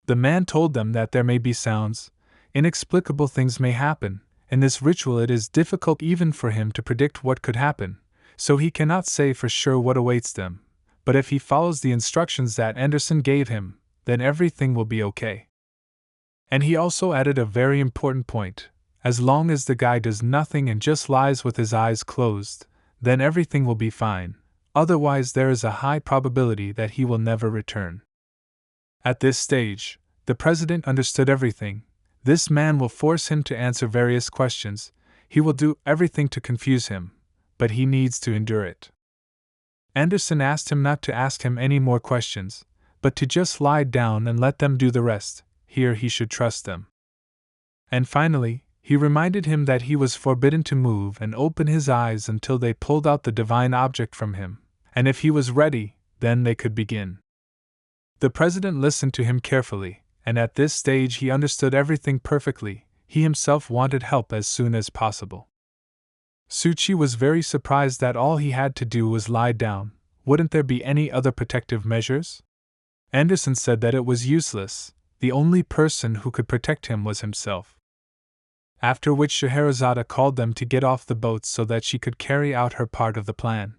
The man told them that there may be sounds, inexplicable things may happen. In this ritual it is difficult even for him to predict what could happen, so he cannot say for sure what awaits them, but if he follows the instructions that Anderson gave him, then everything will be okay. And he also added a very important point: as long as the guy does nothing and just lies with his eyes closed, then everything will be fine, otherwise there is a high probability that he will never return. At this stage, the president understood everything. This man will force him to answer various questions, he will do everything to confuse him, but he needs to endure it. Anderson asked him not to ask him any more questions, but to just lie down and let them do the rest. Here he should trust them. And finally, he reminded him that he was forbidden to move and open his eyes until they pulled out the divine object from him, and if he was ready, then they could begin. The president listened to him carefully, and at this stage he understood everything perfectly. He himself wanted help as soon as possible. Suchi was very surprised that all he had to do was lie down. Wouldn't there be any other protective measures? Anderson said that it was useless. The only person who could protect him was himself. After which Scheherazade called them to get off the boat so that she could carry out her part of the plan.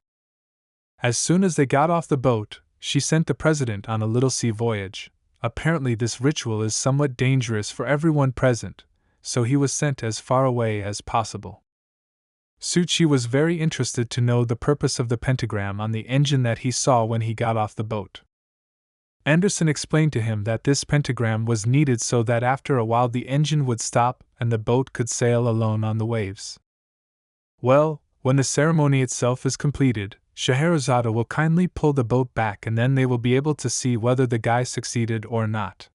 As soon as they got off the boat, she sent the president on a little sea voyage. Apparently this ritual is somewhat dangerous for everyone present, so he was sent as far away as possible. Suchi was very interested to know the purpose of the pentagram on the engine that he saw when he got off the boat. Anderson explained to him that this pentagram was needed so that after a while the engine would stop and the boat could sail alone on the waves. Well, when the ceremony itself is completed, Scheherazade will kindly pull the boat back and then they will be able to see whether the guy succeeded or not.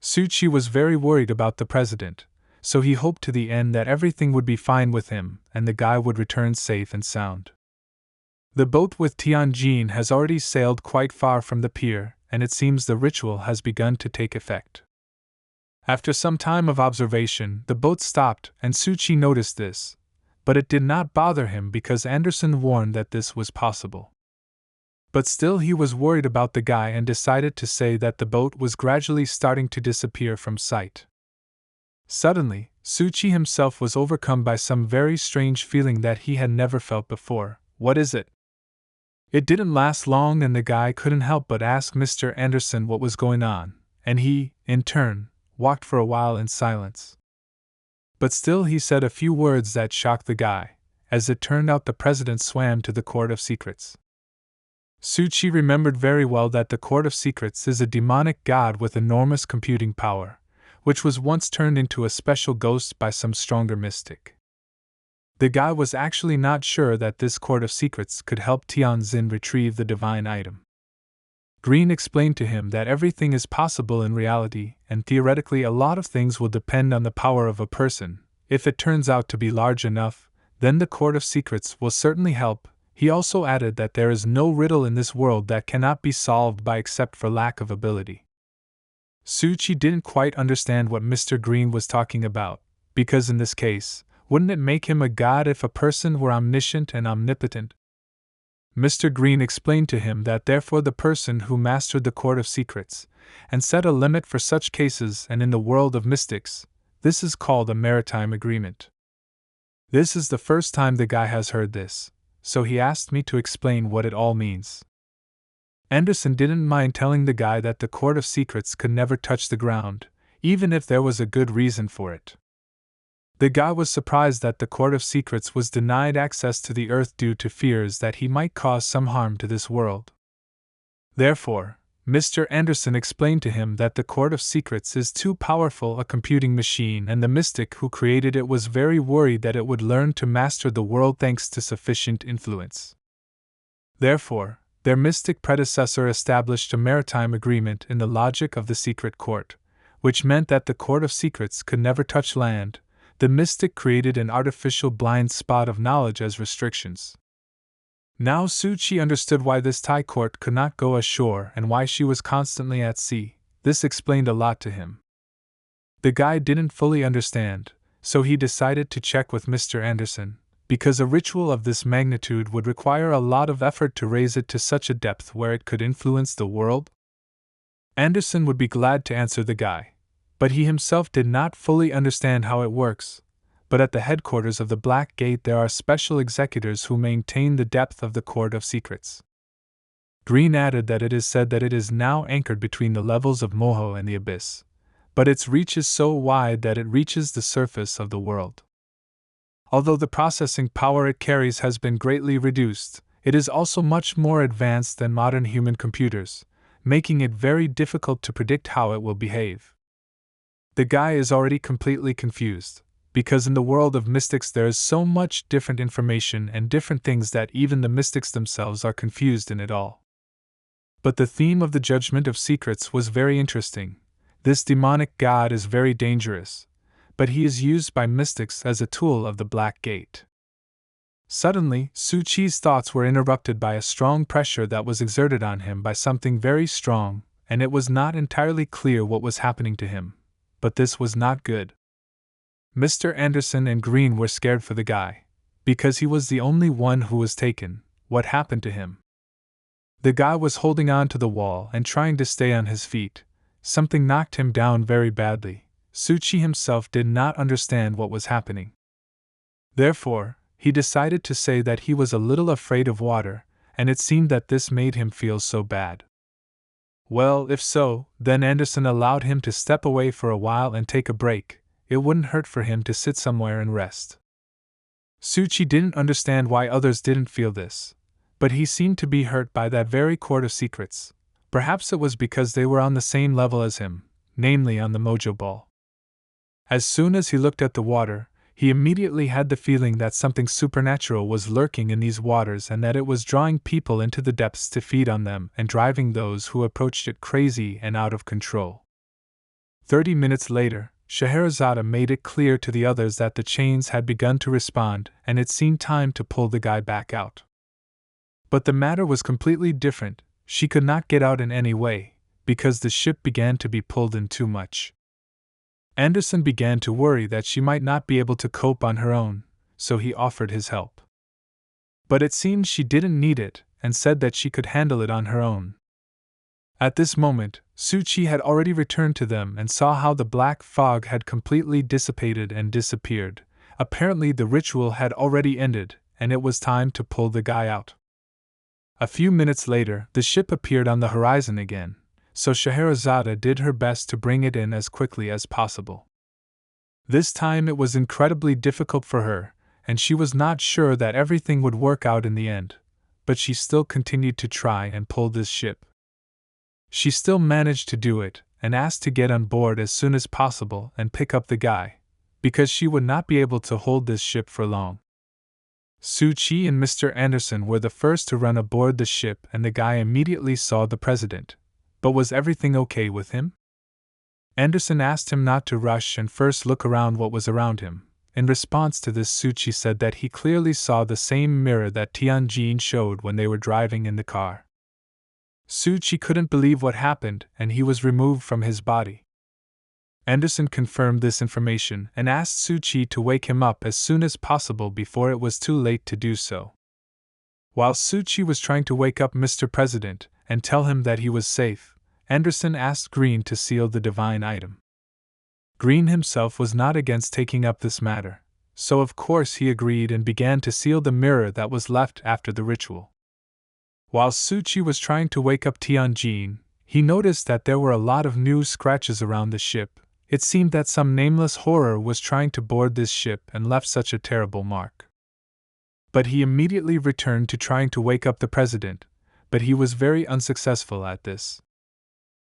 Suchi was very worried about the president, so he hoped to the end that everything would be fine with him and the guy would return safe and sound. The boat with Tianjin has already sailed quite far from the pier, and it seems the ritual has begun to take effect. After some time of observation, the boat stopped and Suchi noticed this. But it did not bother him because Anderson warned that this was possible. But still he was worried about the guy and decided to say that the boat was gradually starting to disappear from sight. Suddenly, Suchi himself was overcome by some very strange feeling that he had never felt before. What is it? It didn't last long and the guy couldn't help but ask Mr. Anderson what was going on, and he, in turn, walked for a while in silence. But still he said a few words that shocked the guy. As it turned out, the president swam to the Court of Secrets. Suchi remembered very well that the Court of Secrets is a demonic god with enormous computing power, which was once turned into a special ghost by some stronger mystic. The guy was actually not sure that this Court of Secrets could help Tianjin retrieve the divine item. Green explained to him that everything is possible in reality, and theoretically a lot of things will depend on the power of a person. If it turns out to be large enough, then the Court of Secrets will certainly help. He also added that there is no riddle in this world that cannot be solved by except for lack of ability. Suchi didn't quite understand what Mr. Green was talking about, because in this case, wouldn't it make him a god if a person were omniscient and omnipotent? Mr. Green explained to him that therefore the person who mastered the Court of Secrets, and set a limit for such cases, and in the world of mystics, this is called a maritime agreement. This is the first time the guy has heard this, so he asked me to explain what it all means. Anderson didn't mind telling the guy that the Court of Secrets could never touch the ground, even if there was a good reason for it. The guy was surprised that the Court of Secrets was denied access to the Earth due to fears that he might cause some harm to this world. Therefore, Mr. Anderson explained to him that the Court of Secrets is too powerful a computing machine and the mystic who created it was very worried that it would learn to master the world thanks to sufficient influence. Therefore, their mystic predecessor established a maritime agreement in the logic of the secret court, which meant that the Court of Secrets could never touch land, The mystic created an artificial blind spot of knowledge as restrictions. Now Su-Chi understood why this Thai court could not go ashore and why she was constantly at sea. This explained a lot to him. The guy didn't fully understand, so he decided to check with Mr. Anderson, because a ritual of this magnitude would require a lot of effort to raise it to such a depth where it could influence the world. Anderson would be glad to answer the guy, but he himself did not fully understand how it works. But at the headquarters of the Black Gate there are special executors who maintain the depth of the Court of Secrets. Green added that it is said that it is now anchored between the levels of Moho and the Abyss, but its reach is so wide that it reaches the surface of the world. Although the processing power it carries has been greatly reduced, it is also much more advanced than modern human computers, making it very difficult to predict how it will behave. The guy is already completely confused, because in the world of mystics there is so much different information and different things that even the mystics themselves are confused in it all. But the theme of the Judgment of Secrets was very interesting. This demonic god is very dangerous, but he is used by mystics as a tool of the Black Gate. Suddenly, Su-Chi's thoughts were interrupted by a strong pressure that was exerted on him by something very strong, and it was not entirely clear what was happening to him. But this was not good. Mr. Anderson and Green were scared for the guy, because he was the only one who was taken. What happened to him? The guy was holding on to the wall and trying to stay on his feet. Something knocked him down very badly. Su-Chi himself did not understand what was happening. Therefore, he decided to say that he was a little afraid of water, and it seemed that this made him feel so bad. Well, if so, then Anderson allowed him to step away for a while and take a break. It wouldn't hurt for him to sit somewhere and rest. Su-Chi didn't understand why others didn't feel this, but he seemed to be hurt by that very Court of Secrets. Perhaps it was because they were on the same level as him, namely on the Mojo Ball. As soon as he looked at the water, he immediately had the feeling that something supernatural was lurking in these waters and that it was drawing people into the depths to feed on them and driving those who approached it crazy and out of control. 30 minutes later, Scheherazade made it clear to the others that the chains had begun to respond and it seemed time to pull the guy back out. But the matter was completely different. She could not get out in any way, because the ship began to be pulled in too much. Anderson began to worry that she might not be able to cope on her own, so he offered his help. But it seemed she didn't need it, and said that she could handle it on her own. At this moment, Su-Chi had already returned to them and saw how the black fog had completely dissipated and disappeared. Apparently the ritual had already ended, and it was time to pull the guy out. A few minutes later, the ship appeared on the horizon again, so Scheherazade did her best to bring it in as quickly as possible. This time it was incredibly difficult for her, and she was not sure that everything would work out in the end, but she still continued to try and pull this ship. She still managed to do it, and asked to get on board as soon as possible and pick up the guy, because she would not be able to hold this ship for long. Su-Chi and Mr. Anderson were the first to run aboard the ship, and the guy immediately saw the president. But was everything okay with him? Anderson asked him not to rush and first look around what was around him. In response to this, Su-Chi said that he clearly saw the same mirror that Tianjin showed when they were driving in the car. Su-Chi couldn't believe what happened, and he was removed from his body. Anderson confirmed this information and asked Su-Chi to wake him up as soon as possible before it was too late to do so. While Su-Chi was trying to wake up Mr. President and tell him that he was safe, Anderson asked Green to seal the divine item. Green himself was not against taking up this matter, so of course he agreed and began to seal the mirror that was left after the ritual. While Su-Chi was trying to wake up Tianjin, he noticed that there were a lot of new scratches around the ship. It seemed that some nameless horror was trying to board this ship and left such a terrible mark. But he immediately returned to trying to wake up the president, but he was very unsuccessful at this.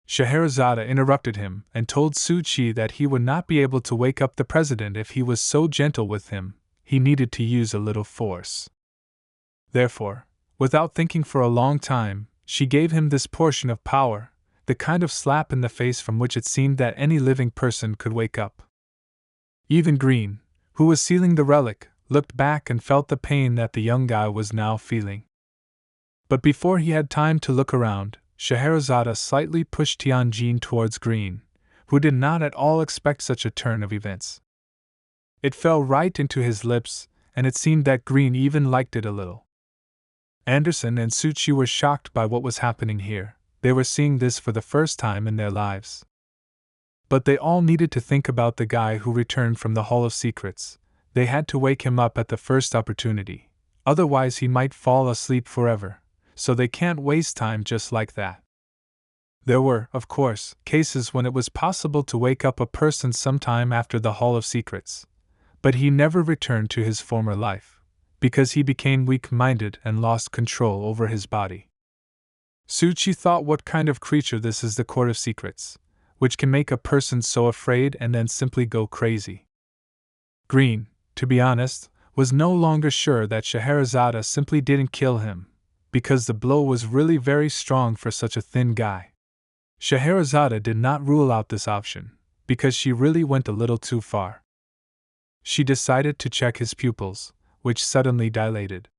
Scheherazade interrupted him and told Su-Chi that he would not be able to wake up the president if he was so gentle with him. He needed to use a little force. Therefore, without thinking for a long time, she gave him this portion of power, the kind of slap in the face from which it seemed that any living person could wake up. Even Green, who was sealing the relic, looked back and felt the pain that the young guy was now feeling. But before he had time to look around, Scheherazade slightly pushed Tianjin towards Green, who did not at all expect such a turn of events. It fell right into his lips, and it seemed that Green even liked it a little. Anderson and Suchi were shocked by what was happening here. They were seeing this for the first time in their lives. But they all needed to think about the guy who returned from the Hall of Secrets. They had to wake him up at the first opportunity, otherwise he might fall asleep forever, so they can't waste time just like that. There were, of course, cases when it was possible to wake up a person sometime after the Hall of Secrets, but he never returned to his former life, because he became weak-minded and lost control over his body. Suchi thought, what kind of creature this is, the Court of Secrets, which can make a person so afraid and then simply go crazy. Green, to be honest, was no longer sure that Scheherazade simply didn't kill him, because the blow was really very strong for such a thin guy. Scheherazade did not rule out this option, because she really went a little too far. She decided to check his pupils, which suddenly dilated.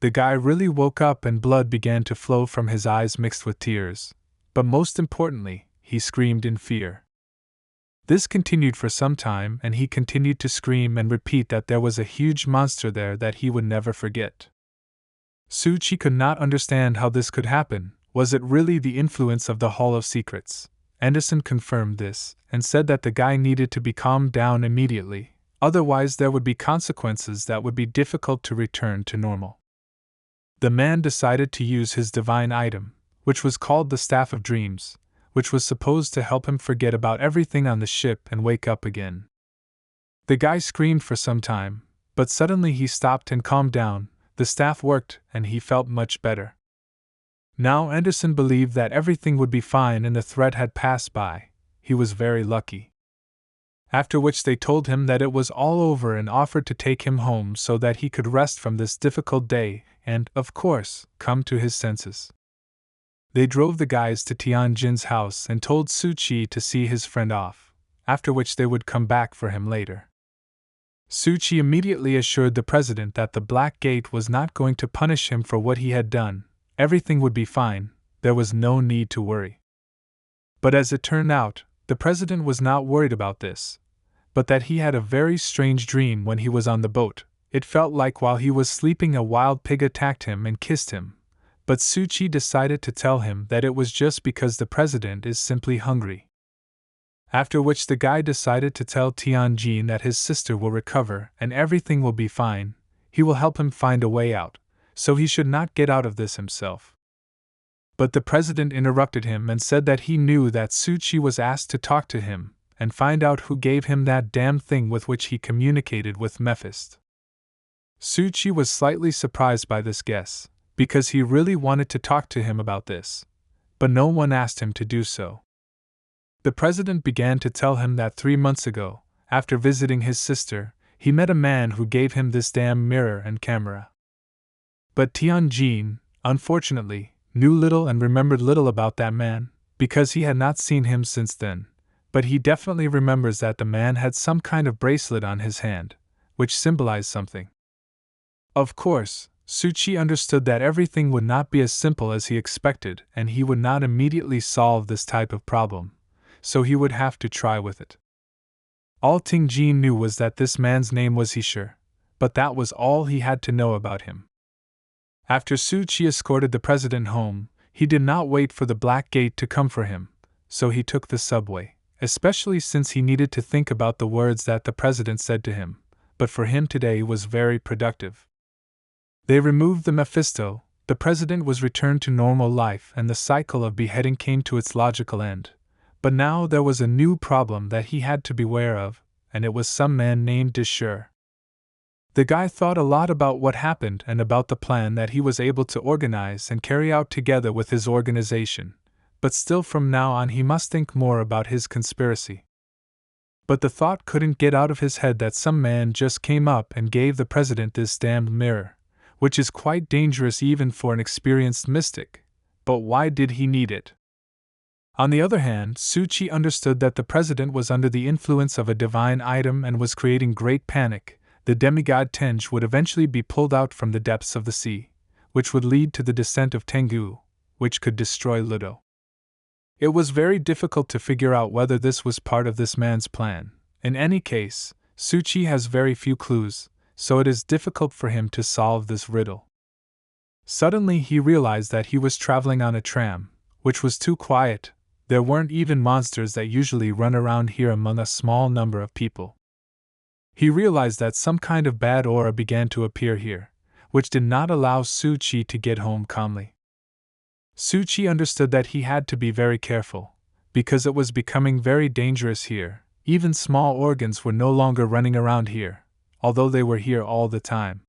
The guy really woke up and blood began to flow from his eyes mixed with tears, but most importantly, he screamed in fear. This continued for some time, and he continued to scream and repeat that there was a huge monster there that he would never forget. Suchi could not understand how this could happen. Was it really the influence of the Hall of Secrets? Anderson confirmed this, and said that the guy needed to be calmed down immediately, otherwise there would be consequences that would be difficult to return to normal. The man decided to use his divine item, which was called the Staff of Dreams, which was supposed to help him forget about everything on the ship and wake up again. The guy screamed for some time, but suddenly he stopped and calmed down. The staff worked, and he felt much better. Now Anderson believed that everything would be fine and the threat had passed by. He was very lucky. After which they told him that it was all over and offered to take him home so that he could rest from this difficult day and, of course, come to his senses. They drove the guys to Tianjin's house and told Suchi to see his friend off, after which they would come back for him later. Suchi immediately assured the president that the Black Gate was not going to punish him for what he had done. Everything would be fine, there was no need to worry. But as it turned out, the president was not worried about this, but that he had a very strange dream when he was on the boat. It felt like while he was sleeping a wild pig attacked him and kissed him, but Suchi decided to tell him that it was just because the president is simply hungry. After which the guy decided to tell Tianjin that his sister will recover and everything will be fine. He will help him find a way out, so he should not get out of this himself. But the president interrupted him and said that he knew that Suchi was asked to talk to him and find out who gave him that damned thing with which he communicated with Mephist. Suchi was slightly surprised by this guess, because he really wanted to talk to him about this, but no one asked him to do so. The president began to tell him that 3 months ago, after visiting his sister, he met a man who gave him this damn mirror and camera. But Tianjin, unfortunately, knew little and remembered little about that man, because he had not seen him since then, but he definitely remembers that the man had some kind of bracelet on his hand, which symbolized something. Of course, Suchi understood that everything would not be as simple as he expected, and he would not immediately solve this type of problem, so he would have to try with it. All Tingjin knew was that this man's name was Hishir, but that was all he had to know about him. After Suchi escorted the president home, he did not wait for the Black Gate to come for him, so he took the subway, especially since he needed to think about the words that the president said to him, but for him today was very productive. They removed the Mephisto, the president was returned to normal life and the cycle of beheading came to its logical end. But now there was a new problem that he had to beware of, and it was some man named Deshur. The guy thought a lot about what happened and about the plan that he was able to organize and carry out together with his organization, but still from now on he must think more about his conspiracy. But the thought couldn't get out of his head that some man just came up and gave the president this damned mirror, which is quite dangerous even for an experienced mystic, but why did he need it? On the other hand, Suchi understood that the president was under the influence of a divine item and was creating great panic. The demigod Tenj would eventually be pulled out from the depths of the sea, which would lead to the descent of Tengu, which could destroy Ludo. It was very difficult to figure out whether this was part of this man's plan. In any case, Suchi has very few clues, so it is difficult for him to solve this riddle. Suddenly he realized that he was traveling on a tram, which was too quiet. There weren't even monsters that usually run around here among a small number of people. He realized that some kind of bad aura began to appear here, which did not allow Suchi to get home calmly. Suchi understood that he had to be very careful, because it was becoming very dangerous here. Even small organs were no longer running around here, although they were here all the time.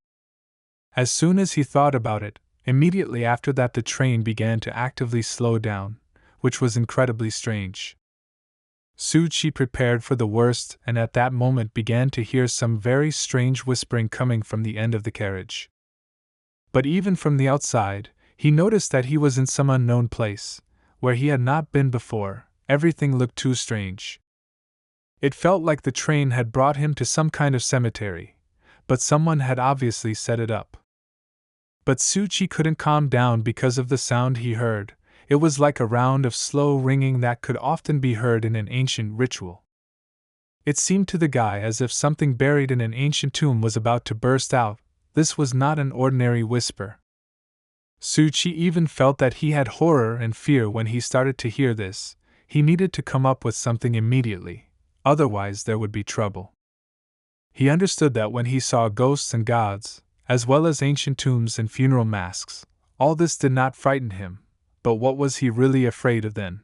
As soon as he thought about it, immediately after that the train began to actively slow down, which was incredibly strange. Suchi prepared for the worst and at that moment began to hear some very strange whispering coming from the end of the carriage. But even from the outside, he noticed that he was in some unknown place, where he had not been before. Everything looked too strange. It felt like the train had brought him to some kind of cemetery, but someone had obviously set it up. But Suchi couldn't calm down because of the sound he heard. It was like a round of slow ringing that could often be heard in an ancient ritual. It seemed to the guy as if something buried in an ancient tomb was about to burst out. This was not an ordinary whisper. Suchi even felt that he had horror and fear when he started to hear this. He needed to come up with something immediately, otherwise there would be trouble. He understood that when he saw ghosts and gods, as well as ancient tombs and funeral masks, all this did not frighten him, but what was he really afraid of then?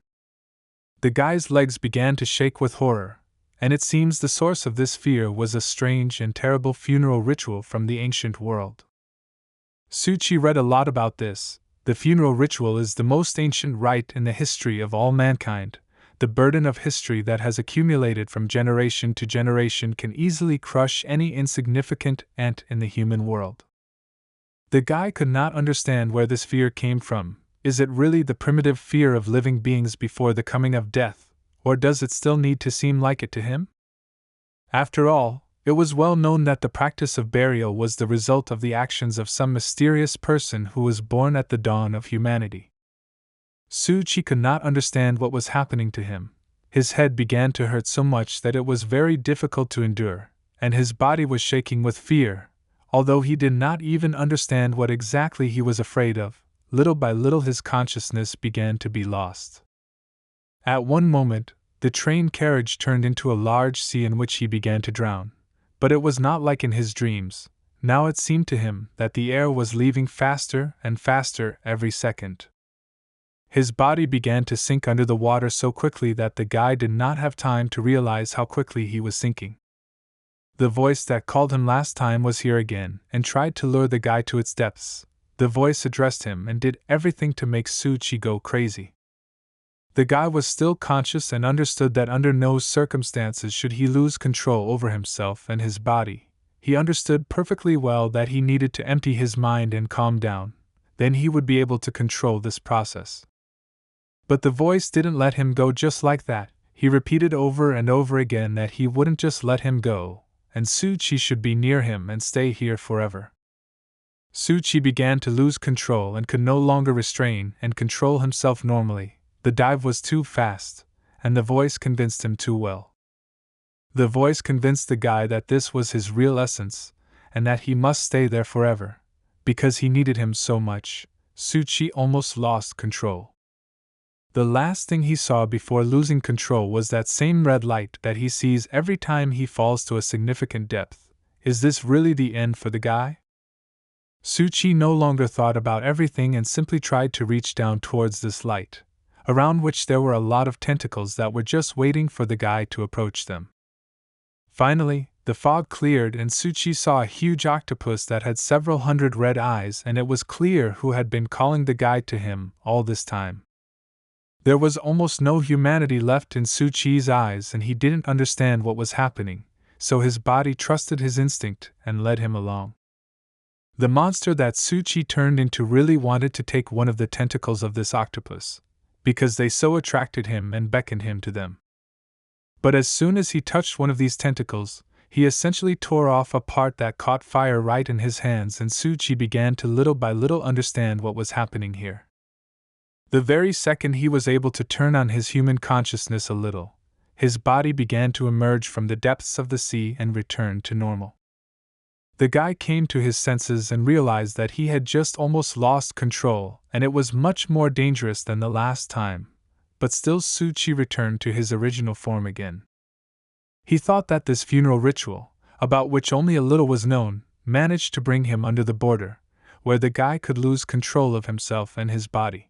The guy's legs began to shake with horror, and it seems the source of this fear was a strange and terrible funeral ritual from the ancient world. Suchi read a lot about this. The funeral ritual is the most ancient rite in the history of all mankind. The burden of history that has accumulated from generation to generation can easily crush any insignificant ant in the human world. The guy could not understand where this fear came from. Is it really the primitive fear of living beings before the coming of death, or does it still need to seem like it to him? After all, it was well known that the practice of burial was the result of the actions of some mysterious person who was born at the dawn of humanity. Suchi could not understand what was happening to him. His head began to hurt so much that it was very difficult to endure, and his body was shaking with fear. Although he did not even understand what exactly he was afraid of, little by little his consciousness began to be lost. At one moment, the train carriage turned into a large sea in which he began to drown. But it was not like in his dreams. Now it seemed to him that the air was leaving faster and faster every second. His body began to sink under the water so quickly that the guy did not have time to realize how quickly he was sinking. The voice that called him last time was here again and tried to lure the guy to its depths. The voice addressed him and did everything to make Suchi go crazy. The guy was still conscious and understood that under no circumstances should he lose control over himself and his body. He understood perfectly well that he needed to empty his mind and calm down. Then he would be able to control this process. But the voice didn't let him go just like that. He repeated over and over again that he wouldn't just let him go, and Suchi should be near him and stay here forever. Suchi began to lose control and could no longer restrain and control himself normally. The dive was too fast, and the voice convinced him too well. The voice convinced the guy that this was his real essence, and that he must stay there forever. Because he needed him so much, Suchi almost lost control. The last thing he saw before losing control was that same red light that he sees every time he falls to a significant depth. Is this really the end for the guy? Suchi no longer thought about everything and simply tried to reach down towards this light, around which there were a lot of tentacles that were just waiting for the guy to approach them. Finally, the fog cleared and Suchi saw a huge octopus that had several hundred red eyes, and it was clear who had been calling the guy to him all this time. There was almost no humanity left in Suchi's eyes and he didn't understand what was happening, so his body trusted his instinct and led him along. The monster that Suchi turned into really wanted to take one of the tentacles of this octopus, because they so attracted him and beckoned him to them. But as soon as he touched one of these tentacles, he essentially tore off a part that caught fire right in his hands, and Tsuchi began to little by little understand what was happening here. The very second he was able to turn on his human consciousness a little, his body began to emerge from the depths of the sea and return to normal. The guy came to his senses and realized that he had just almost lost control, and it was much more dangerous than the last time, but still Tsuchi returned to his original form again. He thought that this funeral ritual, about which only a little was known, managed to bring him under the border, where the guy could lose control of himself and his body.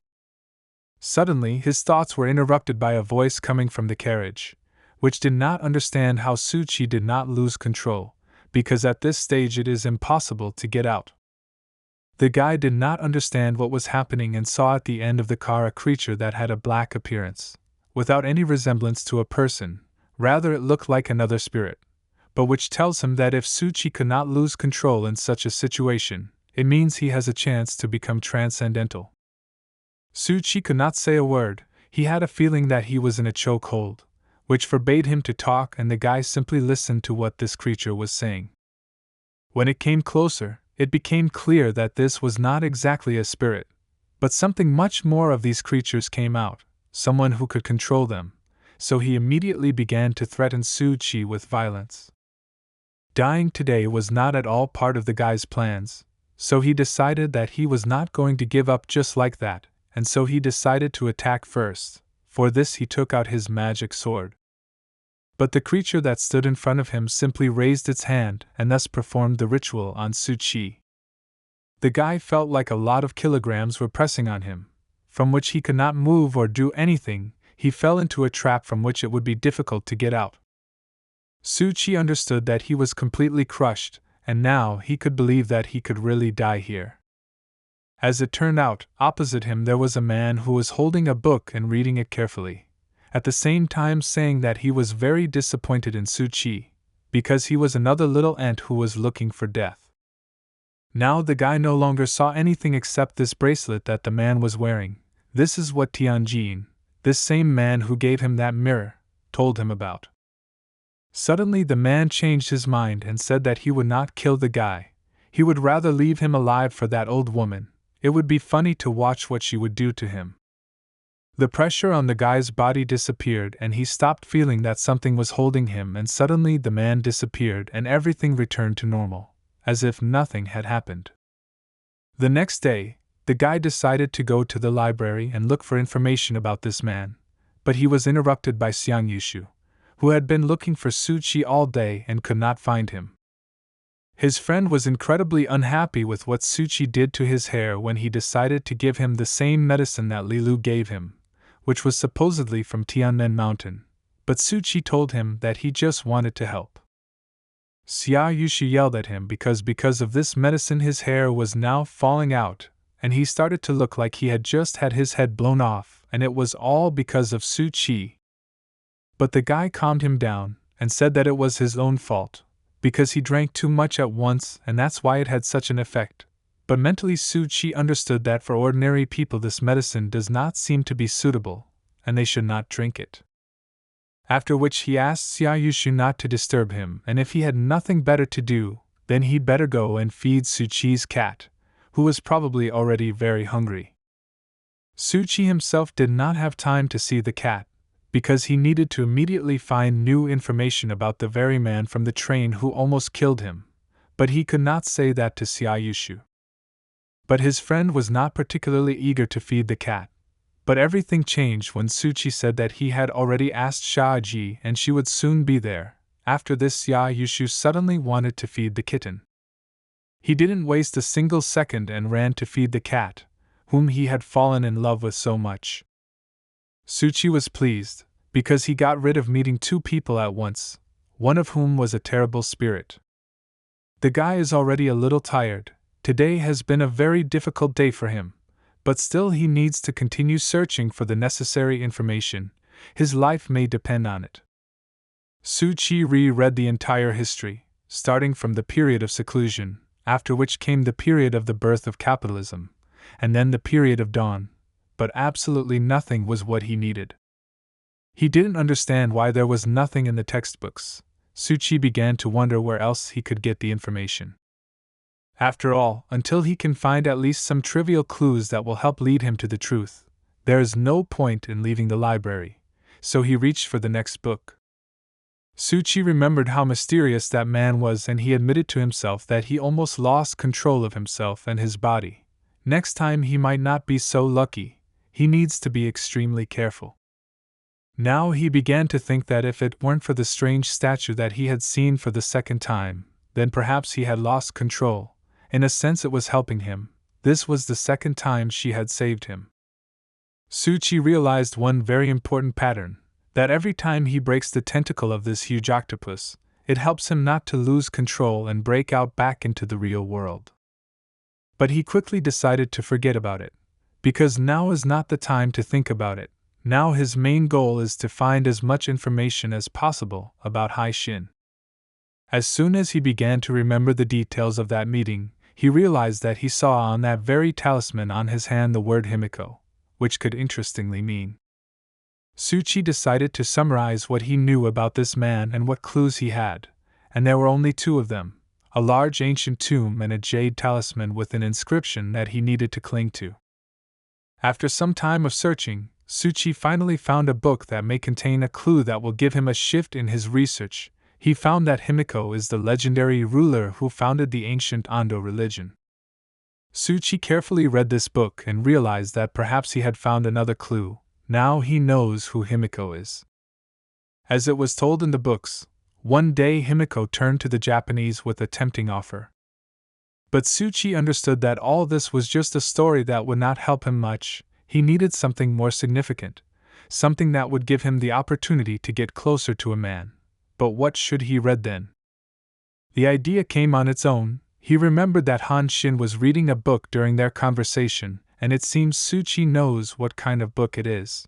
Suddenly his thoughts were interrupted by a voice coming from the carriage, which did not understand how Tsuchi did not lose control, because at this stage it is impossible to get out. The guy did not understand what was happening and saw at the end of the car a creature that had a black appearance, without any resemblance to a person, rather it looked like another spirit, but which tells him that if Tsuchi could not lose control in such a situation, it means he has a chance to become transcendental. Tsuchi could not say a word. He had a feeling that he was in a chokehold, which forbade him to talk, and the guy simply listened to what this creature was saying. When it came closer, it became clear that this was not exactly a spirit, but something much more. Of these creatures came out, someone who could control them, so he immediately began to threaten Tsuchi with violence. Dying today was not at all part of the guy's plans, so he decided that he was not going to give up just like that, and so he decided to attack first. For this he took out his magic sword. But the creature that stood in front of him simply raised its hand and thus performed the ritual on Tsuchi. The guy felt like a lot of kilograms were pressing on him, from which he could not move or do anything. He fell into a trap from which it would be difficult to get out. Tsuchi understood that he was completely crushed, and now he could believe that he could really die here. As it turned out, opposite him there was a man who was holding a book and reading it carefully, at the same time saying that he was very disappointed in Tsuchi, because he was another little ant who was looking for death. Now the guy no longer saw anything except this bracelet that the man was wearing. This is what Tianjin, this same man who gave him that mirror, told him about. Suddenly the man changed his mind and said that he would not kill the guy. He would rather leave him alive for that old woman. It would be funny to watch what she would do to him. The pressure on the guy's body disappeared and he stopped feeling that something was holding him, and suddenly the man disappeared and everything returned to normal, as if nothing had happened. The next day, the guy decided to go to the library and look for information about this man, but he was interrupted by Xiang Yushu, who had been looking for Tsuchi all day and could not find him. His friend was incredibly unhappy with what Tsuchi did to his hair when he decided to give him the same medicine that Li Lu gave him, which was supposedly from Tianmen Mountain, but Tsuchi told him that he just wanted to help. Xia Yushu yelled at him because of this medicine his hair was now falling out, and he started to look like he had just had his head blown off, and it was all because of Tsuchi. But the guy calmed him down and said that it was his own fault, because he drank too much at once and that's why it had such an effect. But mentally Tsuchi understood that for ordinary people this medicine does not seem to be suitable, and they should not drink it. After which he asked Xia Yushu not to disturb him, and if he had nothing better to do, then he'd better go and feed Tsuchi's cat, who was probably already very hungry. Tsuchi himself did not have time to see the cat, because he needed to immediately find new information about the very man from the train who almost killed him, but he could not say that to Xia Yushu. But his friend was not particularly eager to feed the cat. But everything changed when Tsuchi said that he had already asked Shaji and she would soon be there. After this, Xia Yushu suddenly wanted to feed the kitten. He didn't waste a single second and ran to feed the cat, whom he had fallen in love with so much. Tsuchi was pleased, because he got rid of meeting two people at once, one of whom was a terrible spirit. The guy is already a little tired. Today has been a very difficult day for him, but still he needs to continue searching for the necessary information. His life may depend on it. Tsuchi reread the entire history, starting from the period of seclusion, after which came the period of the birth of capitalism, and then the period of dawn, but absolutely nothing was what he needed. He didn't understand why there was nothing in the textbooks. Suchi began to wonder where else he could get the information. After all, until he can find at least some trivial clues that will help lead him to the truth, there is no point in leaving the library, so he reached for the next book. Suchi remembered how mysterious that man was, and he admitted to himself that he almost lost control of himself and his body. Next time he might not be so lucky. He needs to be extremely careful. Now he began to think that if it weren't for the strange statue that he had seen for the second time, then perhaps he had lost control. In a sense, it was helping him. This was the second time she had saved him. Suchi realized one very important pattern, that every time he breaks the tentacle of this huge octopus, it helps him not to lose control and break out back into the real world. But he quickly decided to forget about it, because now is not the time to think about it. Now his main goal is to find as much information as possible about Hai Shin. As soon as he began to remember the details of that meeting, he realized that he saw on that very talisman on his hand the word Himiko, which could interestingly mean. Suchi decided to summarize what he knew about this man and what clues he had, and there were only two of them: a large ancient tomb and a jade talisman with an inscription that he needed to cling to. After some time of searching, Suchi finally found a book that may contain a clue that will give him a shift in his research. He found that Himiko is the legendary ruler who founded the ancient Ando religion. Suchi carefully read this book and realized that perhaps he had found another clue. Now he knows who Himiko is. As it was told in the books, one day Himiko turned to the Japanese with a tempting offer. But Suchi understood that all this was just a story that would not help him much. He needed something more significant, something that would give him the opportunity to get closer to a man. But what should he read then? The idea came on its own. He remembered that Han Shin was reading a book during their conversation, and it seems Suchi knows what kind of book it is.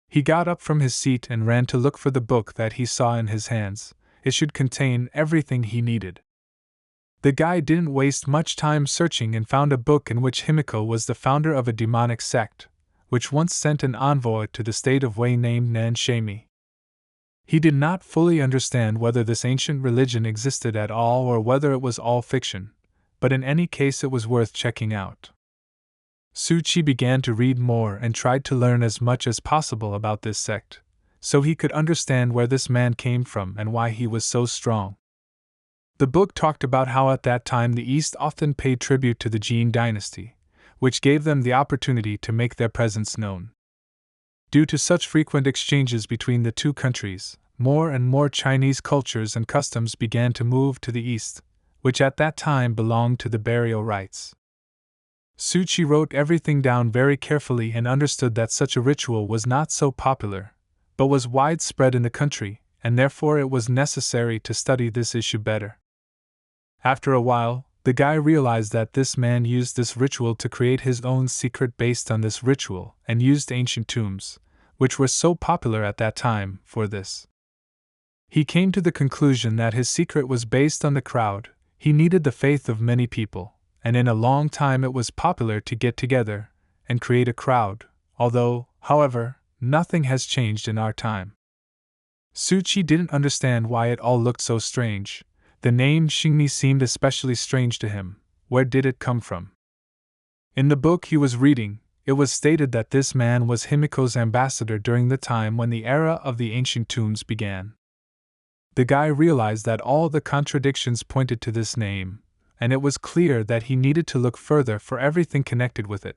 He got up from his seat and ran to look for the book that he saw in his hands. It should contain everything he needed. The guy didn't waste much time searching and found a book in which Himiko was the founder of a demonic sect, which once sent an envoy to the state of Wei named Nan Shami. He did not fully understand whether this ancient religion existed at all or whether it was all fiction, but in any case it was worth checking out. Suchi began to read more and tried to learn as much as possible about this sect, so he could understand where this man came from and why he was so strong. The book talked about how at that time the East often paid tribute to the Jin dynasty, which gave them the opportunity to make their presence known. Due to such frequent exchanges between the two countries, more and more Chinese cultures and customs began to move to the East, which at that time belonged to the burial rites. Suchi wrote everything down very carefully and understood that such a ritual was not so popular, but was widespread in the country, and therefore it was necessary to study this issue better. After a while, the guy realized that this man used this ritual to create his own secret based on this ritual and used ancient tombs, which were so popular at that time, for this. He came to the conclusion that his secret was based on the crowd. He needed the faith of many people, and in a long time it was popular to get together and create a crowd, although, however, nothing has changed in our time. Suchi didn't understand why it all looked so strange. The name Xingmi seemed especially strange to him. Where did it come from? In the book he was reading, it was stated that this man was Himiko's ambassador during the time when the era of the ancient tombs began. The guy realized that all the contradictions pointed to this name, and it was clear that he needed to look further for everything connected with it.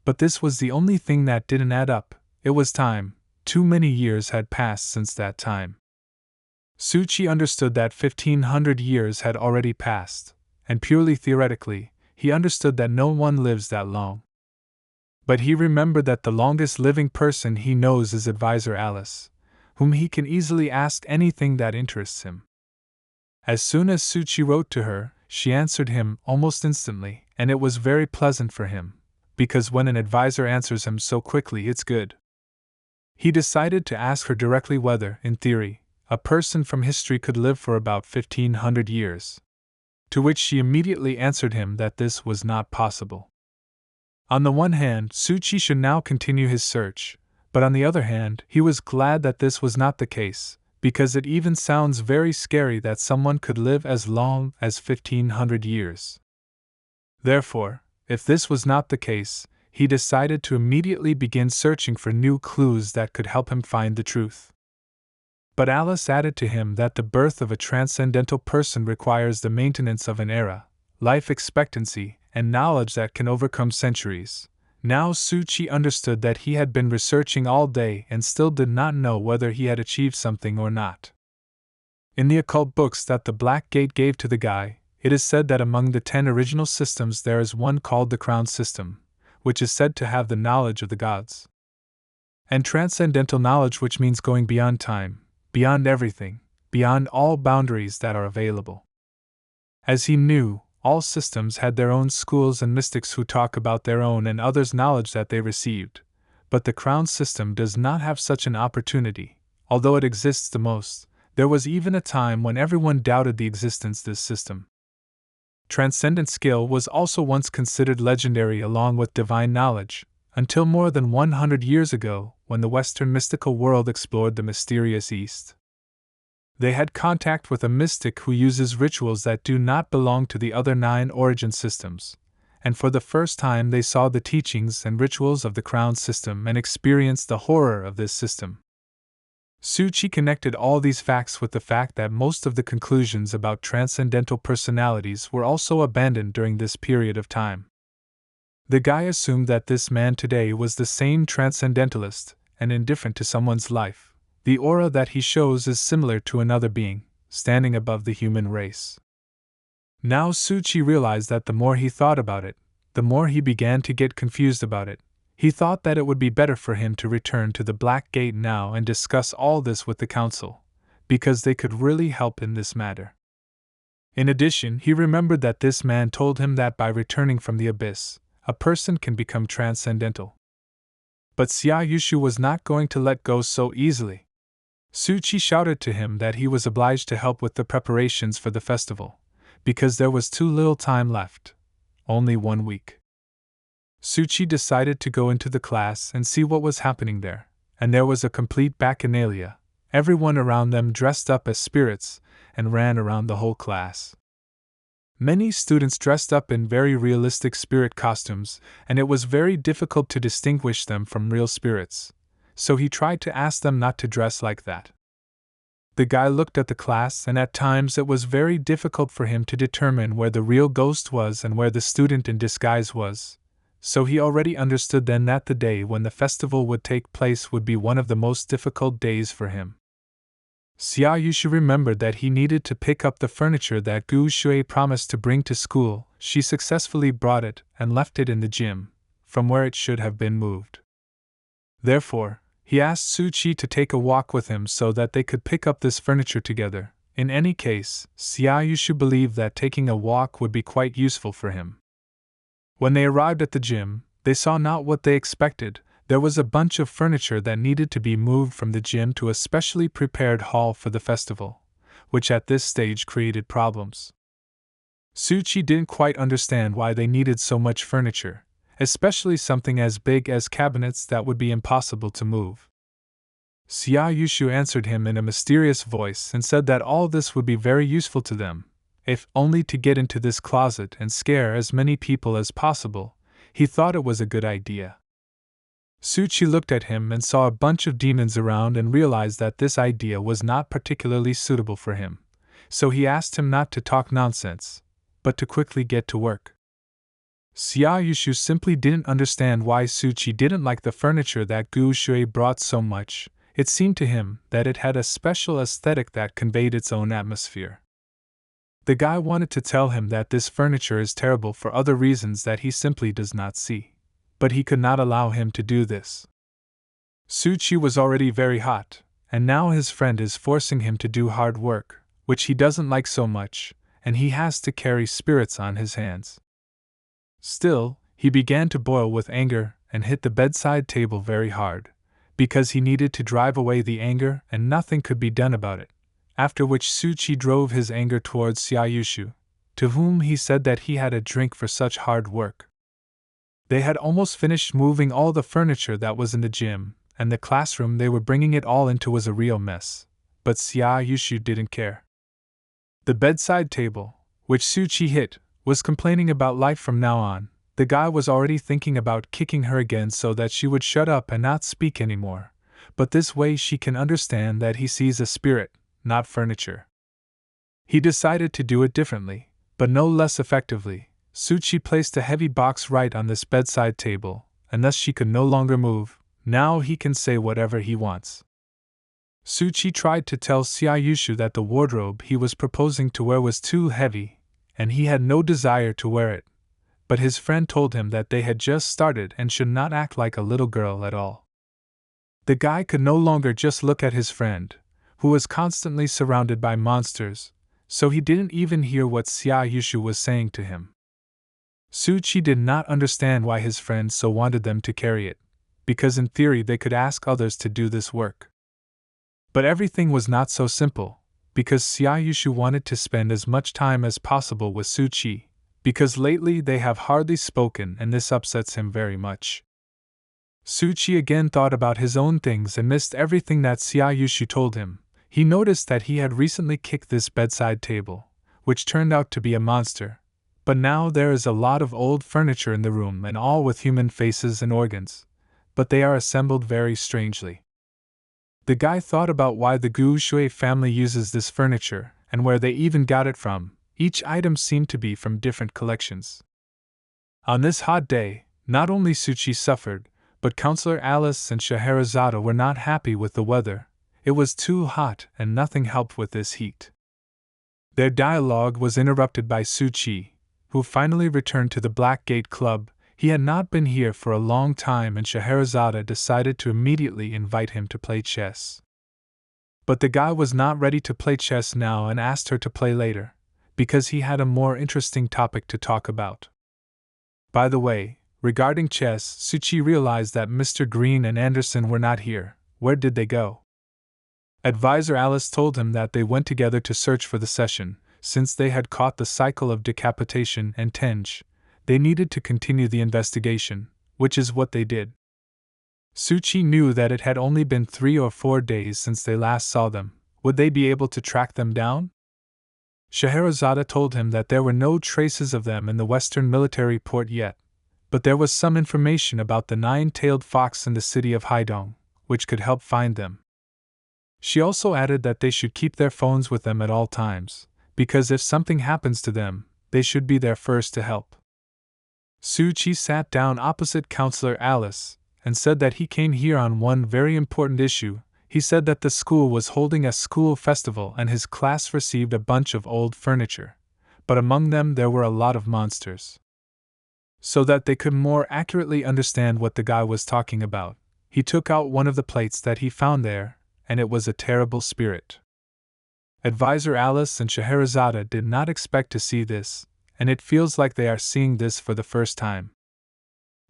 But this was the only thing that didn't add up. It was time. Too many years had passed since that time. Suchi understood that 1500 years had already passed, and purely theoretically, he understood that no one lives that long. But he remembered that the longest living person he knows is Advisor Alice, whom he can easily ask anything that interests him. As soon as Suchi wrote to her, she answered him almost instantly, and it was very pleasant for him, because when an advisor answers him so quickly, it's good. He decided to ask her directly whether, in theory, a person from history could live for about 1500 years. To which she immediately answered him that this was not possible. On the one hand, Suchi should now continue his search, but on the other hand, he was glad that this was not the case, because it even sounds very scary that someone could live as long as 1500 years. Therefore, if this was not the case, he decided to immediately begin searching for new clues that could help him find the truth. But Alice added to him that the birth of a transcendental person requires the maintenance of an era, life expectancy, and knowledge that can overcome centuries. Now Suchi understood that he had been researching all day and still did not know whether he had achieved something or not. In the occult books that the Black Gate gave to the guy, it is said that among the 10 original systems there is one called the Crown System, which is said to have the knowledge of the gods. And transcendental knowledge, which means going beyond time, beyond everything, beyond all boundaries that are available. As he knew, all systems had their own schools and mystics who talk about their own and others' knowledge that they received, but the Crown System does not have such an opportunity. Although it exists the most, there was even a time when everyone doubted the existence of this system. Transcendent skill was also once considered legendary along with divine knowledge, until more than 100 years ago, when the Western mystical world explored the mysterious East. They had contact with a mystic who uses rituals that do not belong to the other 9 origin systems, and for the first time they saw the teachings and rituals of the Crown System and experienced the horror of this system. Suchi connected all these facts with the fact that most of the conclusions about transcendental personalities were also abandoned during this period of time. The guy assumed that this man today was the same transcendentalist and indifferent to someone's life. The aura that he shows is similar to another being, standing above the human race. Now Suchi realized that the more he thought about it, the more he began to get confused about it. He thought that it would be better for him to return to the Black Gate now and discuss all this with the council, because they could really help in this matter. In addition, he remembered that this man told him that by returning from the abyss, a person can become transcendental. But Xia Yushu was not going to let go so easily. Suchi shouted to him that he was obliged to help with the preparations for the festival, because there was too little time left, only 1 week. Suchi decided to go into the class and see what was happening there, and there was a complete bacchanalia, everyone around them dressed up as spirits, and ran around the whole class. Many students dressed up in very realistic spirit costumes, and it was very difficult to distinguish them from real spirits, so he tried to ask them not to dress like that. The guy looked at the class, and at times it was very difficult for him to determine where the real ghost was and where the student in disguise was. So he already understood then that the day when the festival would take place would be one of the most difficult days for him. Xia Yushu remembered that he needed to pick up the furniture that Gu Shui promised to bring to school. She successfully brought it and left it in the gym, from where it should have been moved. Therefore, he asked Suchi to take a walk with him so that they could pick up this furniture together. In any case, Xia Yushu believed that taking a walk would be quite useful for him. When they arrived at the gym, they saw not what they expected. There was a bunch of furniture that needed to be moved from the gym to a specially prepared hall for the festival, which at this stage created problems. Suchi didn't quite understand why they needed so much furniture, especially something as big as cabinets that would be impossible to move. Xia Yushu answered him in a mysterious voice and said that all this would be very useful to them, if only to get into this closet and scare as many people as possible. He thought it was a good idea. Suchi looked at him and saw a bunch of demons around and realized that this idea was not particularly suitable for him, so he asked him not to talk nonsense, but to quickly get to work. Xia Yushu simply didn't understand why Suchi didn't like the furniture that Gu Shui brought so much. It seemed to him that it had a special aesthetic that conveyed its own atmosphere. The guy wanted to tell him that this furniture is terrible for other reasons that he simply does not see, but he could not allow him to do this. Suchi was already very hot, and now his friend is forcing him to do hard work, which he doesn't like so much, and he has to carry spirits on his hands. Still, he began to boil with anger and hit the bedside table very hard, because he needed to drive away the anger and nothing could be done about it. After which Suchi drove his anger towards Xia Yushu, to whom he said that he had a drink for such hard work. They had almost finished moving all the furniture that was in the gym, and the classroom they were bringing it all into was a real mess. But Xia Yushu didn't care. The bedside table, which Suchi hit, was complaining about life from now on. The guy was already thinking about kicking her again so that she would shut up and not speak anymore. But this way she can understand that he sees a spirit, not furniture. He decided to do it differently, but no less effectively. Suchi placed a heavy box right on this bedside table, and thus she could no longer move. Now he can say whatever he wants. Suchi tried to tell Xiayushu that the wardrobe he was proposing to wear was too heavy, and he had no desire to wear it. But his friend told him that they had just started and should not act like a little girl at all. The guy could no longer just look at his friend, who was constantly surrounded by monsters, so he didn't even hear what Xiayushu was saying to him. Suchi did not understand why his friend so wanted them to carry it, because in theory they could ask others to do this work. But everything was not so simple, because Xiayushu wanted to spend as much time as possible with Suchi, because lately they have hardly spoken and this upsets him very much. Suchi again thought about his own things and missed everything that Xiayushu told him. He noticed that he had recently kicked this bedside table, which turned out to be a monster. But now there is a lot of old furniture in the room and all with human faces and organs, but they are assembled very strangely. The guy thought about why the Gu Shui family uses this furniture and where they even got it from. Each item seemed to be from different collections. On this hot day, not only Suchi suffered, but Counselor Alice and Scheherazade were not happy with the weather. It was too hot and nothing helped with this heat. Their dialogue was interrupted by Suchi, who finally returned to the Black Gate Club. He had not been here for a long time and Scheherazade decided to immediately invite him to play chess. But the guy was not ready to play chess now and asked her to play later, because he had a more interesting topic to talk about. By the way, regarding chess, Suchi realized that Mr. Green and Anderson were not here. Where did they go? Advisor Alice told him that they went together to search for the session. Since they had caught the cycle of decapitation and tenge, they needed to continue the investigation, which is what they did. Suchi knew that it had only been 3 or 4 days since they last saw them. Would they be able to track them down? Scheherazade told him that there were no traces of them in the Western military port yet, but there was some information about the 9-tailed fox in the city of Haidong, which could help find them. She also added that they should keep their phones with them at all times, because if something happens to them, they should be there first to help. Suchi sat down opposite Counselor Alice and said that he came here on one very important issue. He said that the school was holding a school festival and his class received a bunch of old furniture, but among them there were a lot of monsters. So that they could more accurately understand what the guy was talking about, he took out one of the plates that he found there, and it was a terrible spirit. Advisor Alice and Scheherazade did not expect to see this, and it feels like they are seeing this for the first time.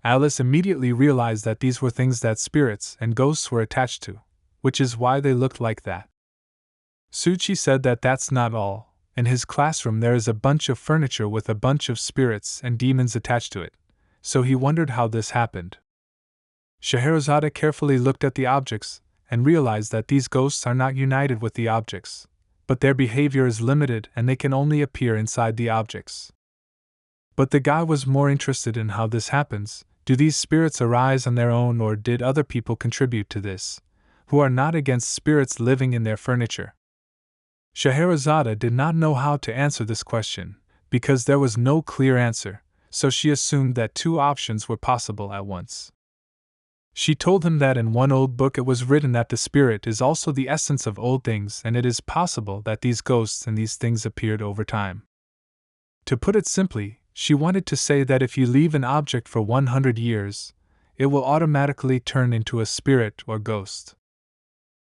Alice immediately realized that these were things that spirits and ghosts were attached to, which is why they looked like that. Suchi said that that's not all. In his classroom there is a bunch of furniture with a bunch of spirits and demons attached to it, so he wondered how this happened. Scheherazade carefully looked at the objects and realized that these ghosts are not united with the objects, but their behavior is limited and they can only appear inside the objects. But the guy was more interested in how this happens. Do these spirits arise on their own or did other people contribute to this, who are not against spirits living in their furniture? Scheherazade did not know how to answer this question, because there was no clear answer, so she assumed that 2 options were possible at once. She told him that in one old book it was written that the spirit is also the essence of old things and it is possible that these ghosts and these things appeared over time. To put it simply, she wanted to say that if you leave an object for 100 years, it will automatically turn into a spirit or ghost.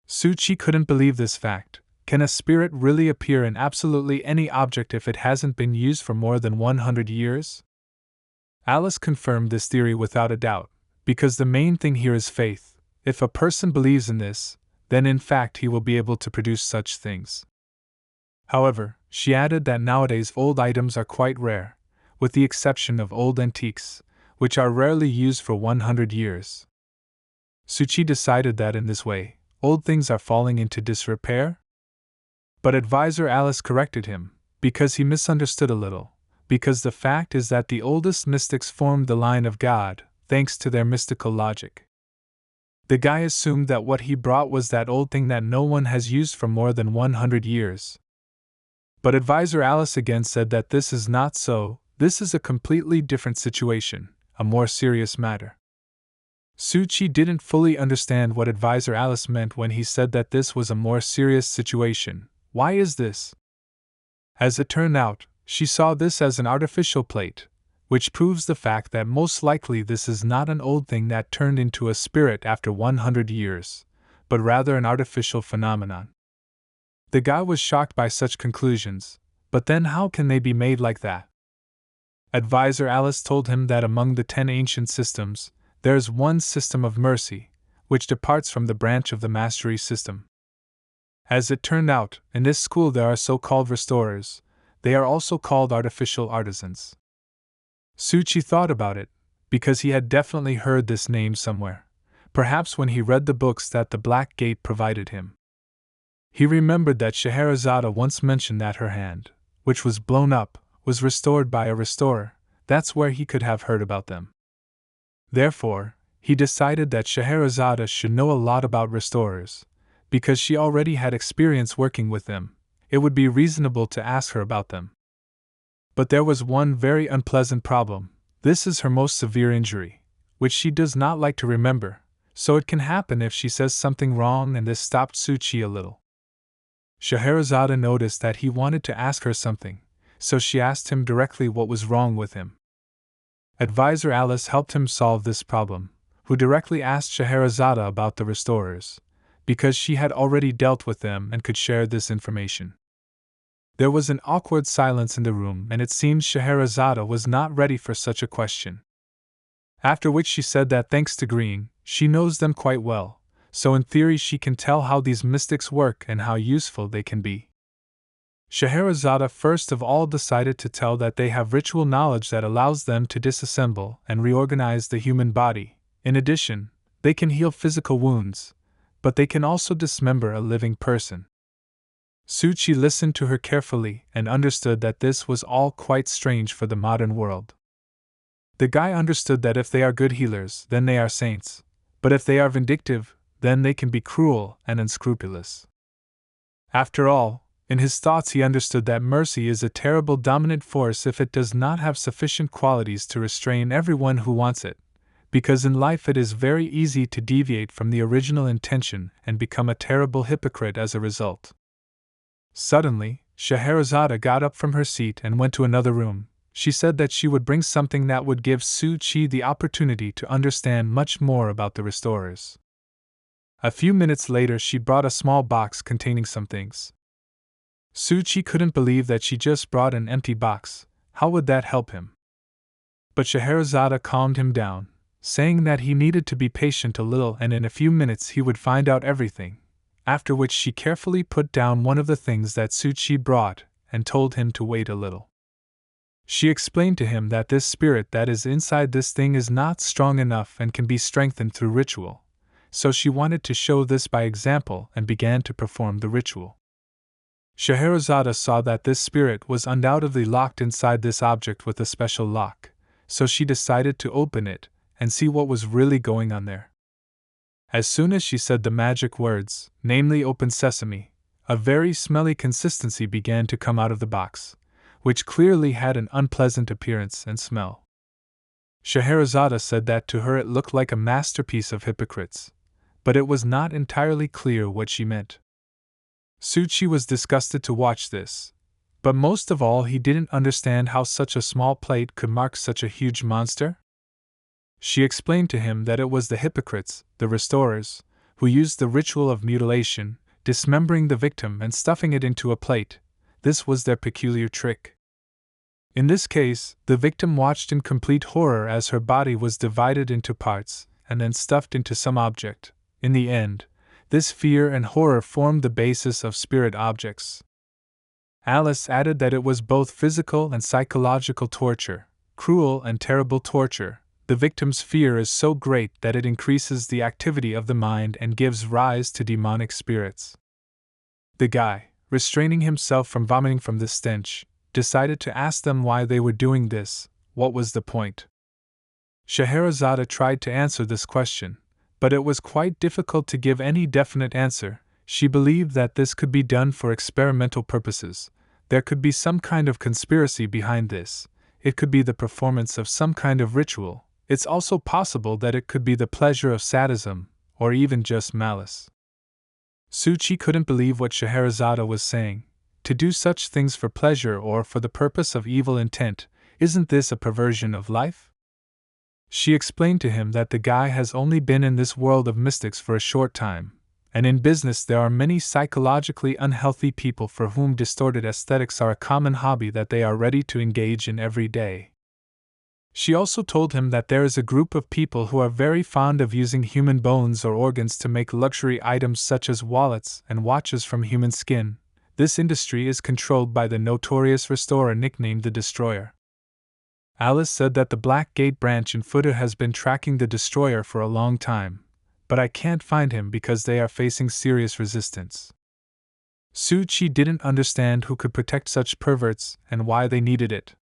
Suchi couldn't believe this fact. Can a spirit really appear in absolutely any object if it hasn't been used for more than 100 years? Alice confirmed this theory without a doubt, because the main thing here is faith. If a person believes in this, then in fact he will be able to produce such things. However, she added that nowadays old items are quite rare, with the exception of old antiques, which are rarely used for 100 years. Suchi decided that in this way, old things are falling into disrepair? But advisor Alice corrected him, because he misunderstood a little, because the fact is that the oldest mystics formed the line of God, thanks to their mystical logic. The guy assumed that what he brought was that old thing that no one has used for more than 100 years. But advisor Alice again said that this is not so, this is a completely different situation, a more serious matter. Suchi didn't fully understand what advisor Alice meant when he said that this was a more serious situation. Why is this? As it turned out, she saw this as an artificial plate, which proves the fact that most likely this is not an old thing that turned into a spirit after 100 years, but rather an artificial phenomenon. The guy was shocked by such conclusions, but then how can they be made like that? Advisor Alice told him that among the 10 ancient systems, there is one system of mercy, which departs from the branch of the mastery system. As it turned out, in this school there are so-called restorers. They are also called artificial artisans. Suchi thought about it, because he had definitely heard this name somewhere, perhaps when he read the books that the Black Gate provided him. He remembered that Scheherazade once mentioned that her hand, which was blown up, was restored by a restorer. That's where he could have heard about them. Therefore, he decided that Scheherazade should know a lot about restorers. Because she already had experience working with them, it would be reasonable to ask her about them. But there was one very unpleasant problem. This is her most severe injury, which she does not like to remember, so it can happen if she says something wrong, and this stopped Suchi a little. Scheherazade noticed that he wanted to ask her something, so she asked him directly what was wrong with him. Advisor Alice helped him solve this problem, who directly asked Scheherazade about the restorers, because she had already dealt with them and could share this information. There was an awkward silence in the room, and it seemed Scheherazade was not ready for such a question. After which she said that thanks to agreeing, she knows them quite well, so in theory she can tell how these mystics work and how useful they can be. Scheherazade first of all decided to tell that they have ritual knowledge that allows them to disassemble and reorganize the human body. In addition, they can heal physical wounds, but they can also dismember a living person. Suchi listened to her carefully and understood that this was all quite strange for the modern world. The guy understood that if they are good healers, then they are saints, but if they are vindictive, then they can be cruel and unscrupulous. After all, in his thoughts he understood that mercy is a terrible dominant force if it does not have sufficient qualities to restrain everyone who wants it, because in life it is very easy to deviate from the original intention and become a terrible hypocrite as a result. Suddenly, Scheherazade got up from her seat and went to another room. She said that she would bring something that would give Suchi the opportunity to understand much more about the restorers. A few minutes later she brought a small box containing some things. Suchi couldn't believe that she just brought an empty box. How would that help him? But Scheherazade calmed him down, saying that he needed to be patient a little and in a few minutes he would find out everything, after which she carefully put down one of the things that Suchi brought and told him to wait a little. She explained to him that this spirit that is inside this thing is not strong enough and can be strengthened through ritual, so she wanted to show this by example and began to perform the ritual. Scheherazade saw that this spirit was undoubtedly locked inside this object with a special lock, so she decided to open it and see what was really going on there. As soon as she said the magic words, namely "Open Sesame," a very smelly consistency began to come out of the box, which clearly had an unpleasant appearance and smell. Scheherazade said that to her it looked like a masterpiece of hypocrites, but it was not entirely clear what she meant. Suchi was disgusted to watch this, but most of all he didn't understand how such a small plate could mark such a huge monster. She explained to him that it was the hypocrites, the restorers, who used the ritual of mutilation, dismembering the victim and stuffing it into a plate. This was their peculiar trick. In this case, the victim watched in complete horror as her body was divided into parts and then stuffed into some object. In the end, this fear and horror formed the basis of spirit objects. Alice added that it was both physical and psychological torture, cruel and terrible torture, the victim's fear is so great that it increases the activity of the mind and gives rise to demonic spirits. The guy, restraining himself from vomiting from the stench, decided to ask them why they were doing this. What was the point? Scheherazade tried to answer this question, but it was quite difficult to give any definite answer. She believed that this could be done for experimental purposes. There could be some kind of conspiracy behind this. It could be the performance of some kind of ritual. It's also possible that it could be the pleasure of sadism, or even just malice. Suchi couldn't believe what Scheherazade was saying. To do such things for pleasure or for the purpose of evil intent, isn't this a perversion of life? She explained to him that the guy has only been in this world of mystics for a short time, and in business there are many psychologically unhealthy people for whom distorted aesthetics are a common hobby that they are ready to engage in every day. She also told him that there is a group of people who are very fond of using human bones or organs to make luxury items such as wallets and watches from human skin. This industry is controlled by the notorious restorer nicknamed the Destroyer. Alice said that the Blackgate branch in Fuda has been tracking the Destroyer for a long time, but I can't find him because they are facing serious resistance. Suchi didn't understand who could protect such perverts and why they needed it.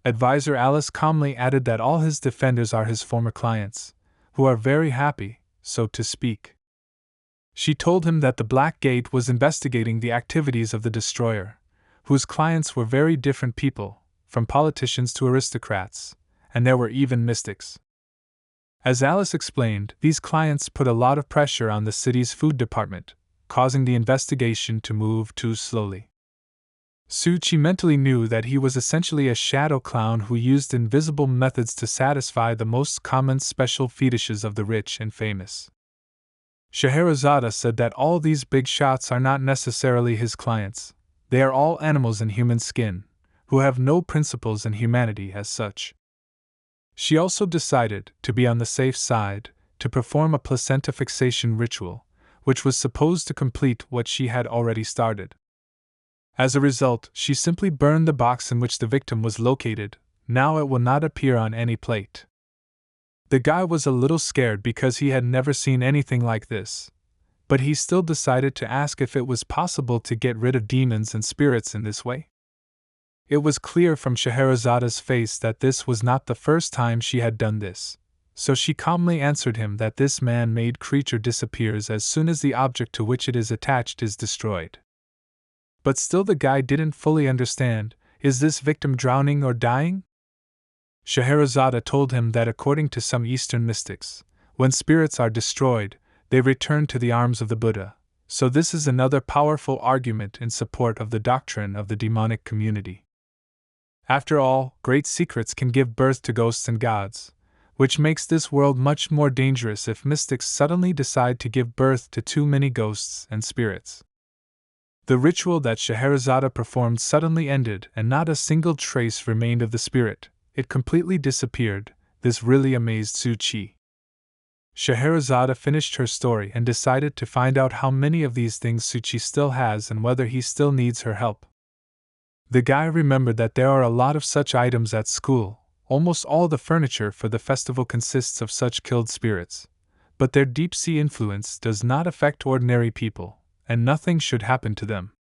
Advisor Alice calmly added that all his defenders are his former clients, who are very happy, so to speak. She told him that the Blackgate was investigating the activities of the Destroyer, whose clients were very different people, from politicians to aristocrats, and there were even mystics. As Alice explained, these clients put a lot of pressure on the city's food department, causing the investigation to move too slowly. Suchi mentally knew that he was essentially a shadow clown who used invisible methods to satisfy the most common special fetishes of the rich and famous. Scheherazade said that all these big shots are not necessarily his clients. They are all animals in human skin, who have no principles in humanity as such. She also decided, to be on the safe side, to perform a placenta fixation ritual, which was supposed to complete what she had already started. As a result, she simply burned the box in which the victim was located. Now it will not appear on any plate. The guy was a little scared because he had never seen anything like this, but he still decided to ask if it was possible to get rid of demons and spirits in this way. It was clear from Scheherazade's face that this was not the first time she had done this, so she calmly answered him that this man-made creature disappears as soon as the object to which it is attached is destroyed. But still the guy didn't fully understand. Is this victim drowning or dying? Scheherazade told him that according to some Eastern mystics, when spirits are destroyed, they return to the arms of the Buddha, so this is another powerful argument in support of the doctrine of the demonic community. After all, great secrets can give birth to ghosts and gods, which makes this world much more dangerous if mystics suddenly decide to give birth to too many ghosts and spirits. The ritual that Scheherazade performed suddenly ended and not a single trace remained of the spirit. It completely disappeared. This really amazed Suchi. Scheherazade finished her story and decided to find out how many of these things Suchi still has and whether he still needs her help. The guy remembered that there are a lot of such items at school. Almost all the furniture for the festival consists of such killed spirits, but their deep-sea influence does not affect ordinary people, and nothing should happen to them.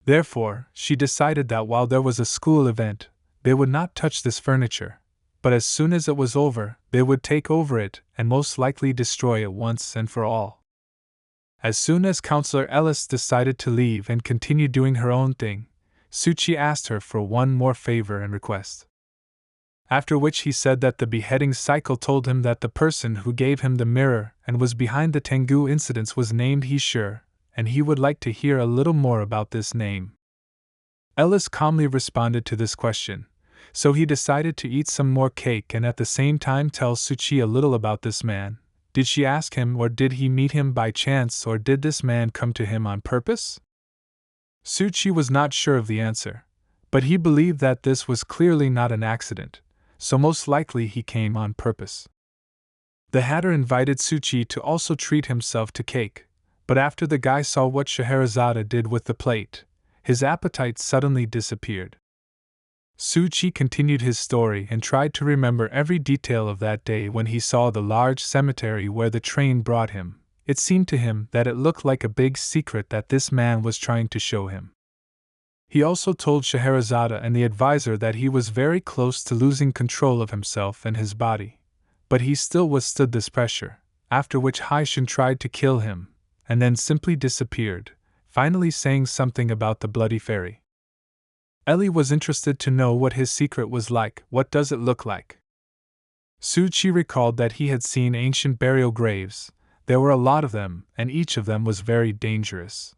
Therefore, she decided that while there was a school event, they would not touch this furniture, but as soon as it was over, they would take over it and most likely destroy it once and for all. As soon as Counselor Ellis decided to leave and continue doing her own thing, Suchi asked her for one more favor and request. After which he said that the beheading cycle told him that the person who gave him the mirror and was behind the Tengu incidents was named He Sure, and he would like to hear a little more about this name. Ellis calmly responded to this question, so he decided to eat some more cake and at the same time tell Suchi a little about this man. Did she ask him, or did he meet him by chance, or did this man come to him on purpose? Suchi was not sure of the answer, but he believed that this was clearly not an accident, so most likely he came on purpose. The Hatter invited Suchi to also treat himself to cake, but after the guy saw what Scheherazade did with the plate, his appetite suddenly disappeared. Suchi continued his story and tried to remember every detail of that day when he saw the large cemetery where the train brought him. It seemed to him that it looked like a big secret that this man was trying to show him. He also told Scheherazade and the advisor that he was very close to losing control of himself and his body, but he still withstood this pressure, after which Haishan tried to kill him, and then simply disappeared, finally saying something about the bloody fairy. Ellie was interested to know what his secret was like. What does it look like? Suchi recalled that he had seen ancient burial graves. There were a lot of them, and each of them was very dangerous.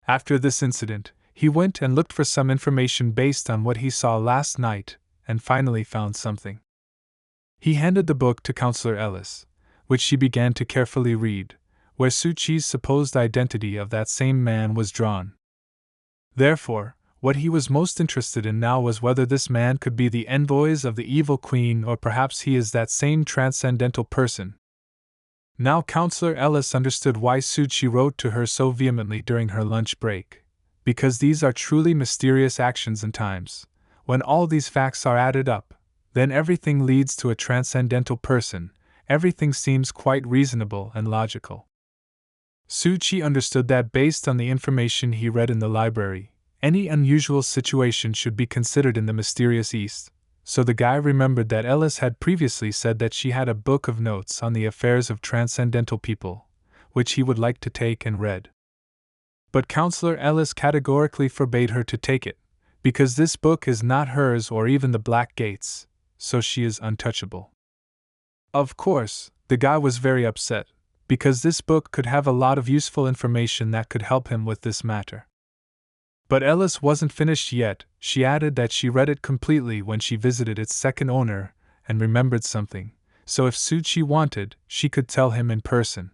After this incident, he went and looked for some information based on what he saw last night, and finally found something. He handed the book to Counselor Ellis, which she began to carefully read, where Suchi's supposed identity of that same man was drawn. Therefore, what he was most interested in now was whether this man could be the envoys of the evil queen, or perhaps he is that same transcendental person. Now Counselor Ellis understood why Suchi wrote to her so vehemently during her lunch break, because these are truly mysterious actions and times. When all these facts are added up, then everything leads to a transcendental person. Everything seems quite reasonable and logical. Suchi understood that based on the information he read in the library, any unusual situation should be considered in the mysterious East, so the guy remembered that Ellis had previously said that she had a book of notes on the affairs of transcendental people, which he would like to take and read. But Counselor Ellis categorically forbade her to take it, because this book is not hers or even the Black Gate's, so she is untouchable. Of course, the guy was very upset, because this book could have a lot of useful information that could help him with this matter. But Ellis wasn't finished yet. She added that she read it completely when she visited its second owner and remembered something, so if Suchi wanted, she could tell him in person.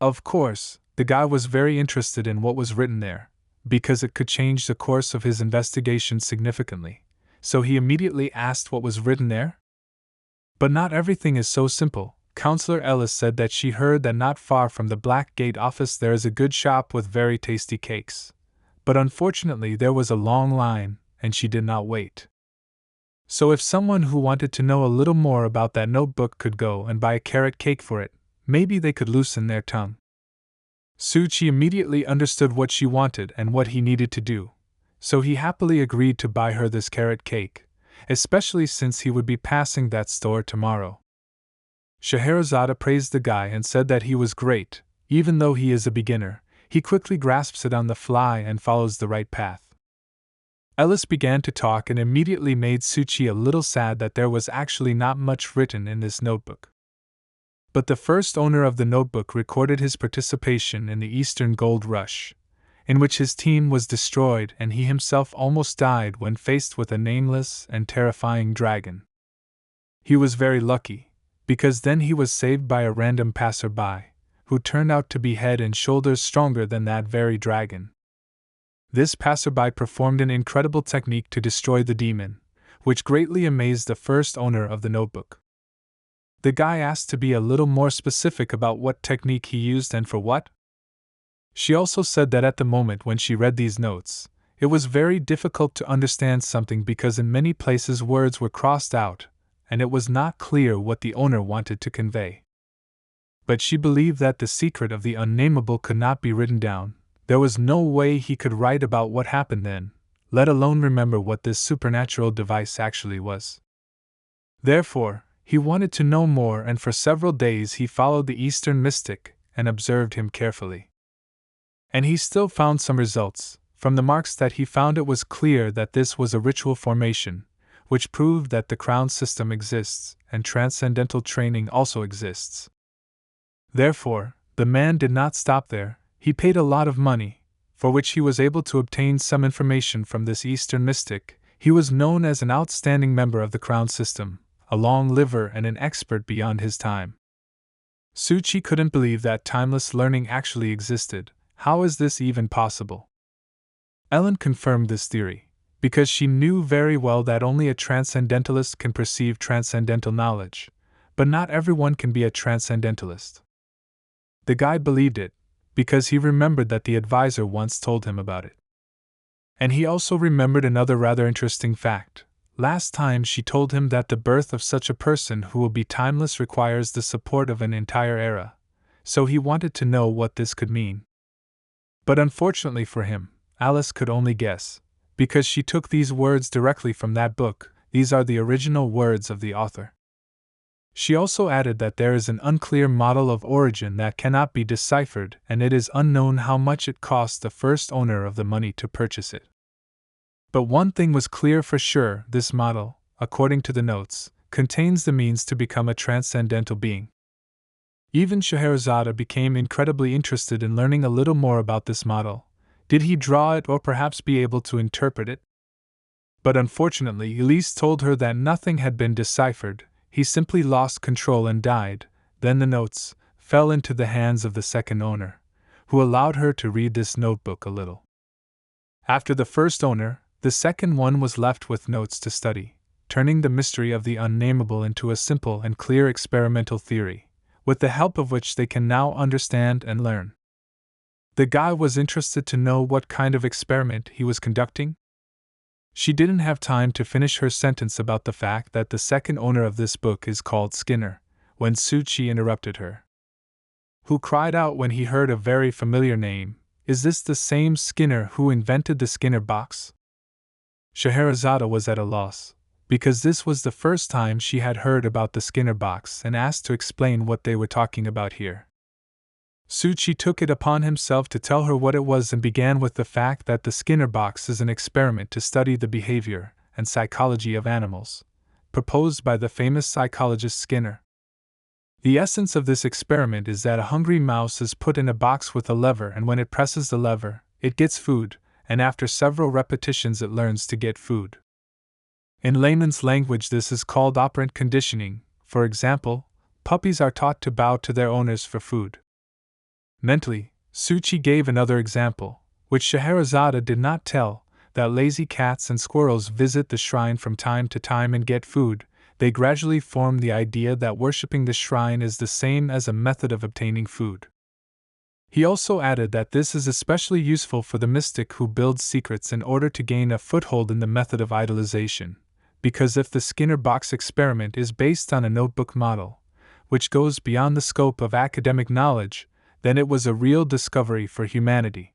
Of course, the guy was very interested in what was written there, because it could change the course of his investigation significantly, so he immediately asked what was written there. But not everything is so simple. Counselor Ellis said that she heard that not far from the Black Gate office there is a good shop with very tasty cakes. But unfortunately there was a long line, and she did not wait. So if someone who wanted to know a little more about that notebook could go and buy a carrot cake for it, maybe they could loosen their tongue. Suchi immediately understood what she wanted and what he needed to do, so he happily agreed to buy her this carrot cake, especially since he would be passing that store tomorrow. Scheherazade praised the guy and said that he was great. Even though he is a beginner, he quickly grasps it on the fly and follows the right path. Ellis began to talk and immediately made Suchi a little sad that there was actually not much written in this notebook. But the first owner of the notebook recorded his participation in the Eastern Gold Rush, in which his team was destroyed and he himself almost died when faced with a nameless and terrifying dragon. He was very lucky, because then he was saved by a random passerby, who turned out to be head and shoulders stronger than that very dragon. This passerby performed an incredible technique to destroy the demon, which greatly amazed the first owner of the notebook. The guy asked to be a little more specific about what technique he used and for what. She also said that at the moment when she read these notes, it was very difficult to understand something because in many places words were crossed out, and it was not clear what the owner wanted to convey. But she believed that the secret of the unnameable could not be written down. There was no way he could write about what happened then, let alone remember what this supernatural device actually was. Therefore, he wanted to know more, and for several days he followed the Eastern mystic and observed him carefully. And he still found some results. From the marks that he found, it was clear that this was a ritual formation, which proved that the crown system exists and transcendental training also exists. Therefore, the man did not stop there. He paid a lot of money, for which he was able to obtain some information from this Eastern mystic. He was known as an outstanding member of the crown system, a long liver and an expert beyond his time. Suchi couldn't believe that timeless learning actually existed. How is this even possible? Ellen confirmed this theory, because she knew very well that only a transcendentalist can perceive transcendental knowledge, but not everyone can be a transcendentalist. The guy believed it, because he remembered that the advisor once told him about it. And he also remembered another rather interesting fact. Last time she told him that the birth of such a person who will be timeless requires the support of an entire era, so he wanted to know what this could mean. But unfortunately for him, Alice could only guess, because she took these words directly from that book. These are the original words of the author. She also added that there is an unclear model of origin that cannot be deciphered, and it is unknown how much it cost the first owner of the money to purchase it. But one thing was clear for sure: this model, according to the notes, contains the means to become a transcendental being. Even Scheherazade became incredibly interested in learning a little more about this model. Did he draw it or perhaps be able to interpret it? But unfortunately, Elise told her that nothing had been deciphered. He simply lost control and died. Then the notes fell into the hands of the second owner, who allowed her to read this notebook a little. After the first owner, the second one was left with notes to study, turning the mystery of the unnameable into a simple and clear experimental theory, with the help of which they can now understand and learn. The guy was interested to know what kind of experiment he was conducting. She didn't have time to finish her sentence about the fact that the second owner of this book is called Skinner, when Suchi interrupted her. Who cried out when he heard a very familiar name, "Is this the same Skinner who invented the Skinner box?" Scheherazade was at a loss, because this was the first time she had heard about the Skinner box, and asked to explain what they were talking about here. Suchi took it upon himself to tell her what it was and began with the fact that the Skinner box is an experiment to study the behavior and psychology of animals, proposed by the famous psychologist Skinner. The essence of this experiment is that a hungry mouse is put in a box with a lever, and when it presses the lever, it gets food, and after several repetitions it learns to get food. In layman's language, this is called operant conditioning. For example, puppies are taught to bow to their owners for food. Mentally, Suchi gave another example, which Scheherazade did not tell, that lazy cats and squirrels visit the shrine from time to time and get food. They gradually form the idea that worshipping the shrine is the same as a method of obtaining food. He also added that this is especially useful for the mystic who builds secrets in order to gain a foothold in the method of idolization, because if the Skinner box experiment is based on a notebook model, which goes beyond the scope of academic knowledge, then it was a real discovery for humanity.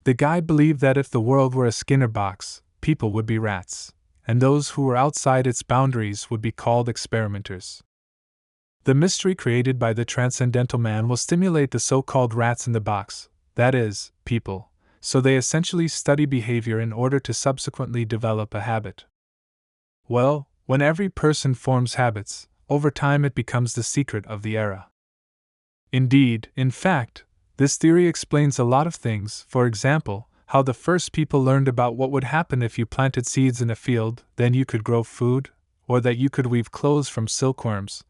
The guy believed that if the world were a Skinner box, people would be rats, and those who were outside its boundaries would be called experimenters. The mystery created by the transcendental man will stimulate the so-called rats in the box, that is, people, so they essentially study behavior in order to subsequently develop a habit. Well, when every person forms habits, over time it becomes the secret of the era. Indeed, in fact, this theory explains a lot of things. For example, how the first people learned about what would happen if you planted seeds in a field, then you could grow food, or that you could weave clothes from silkworms.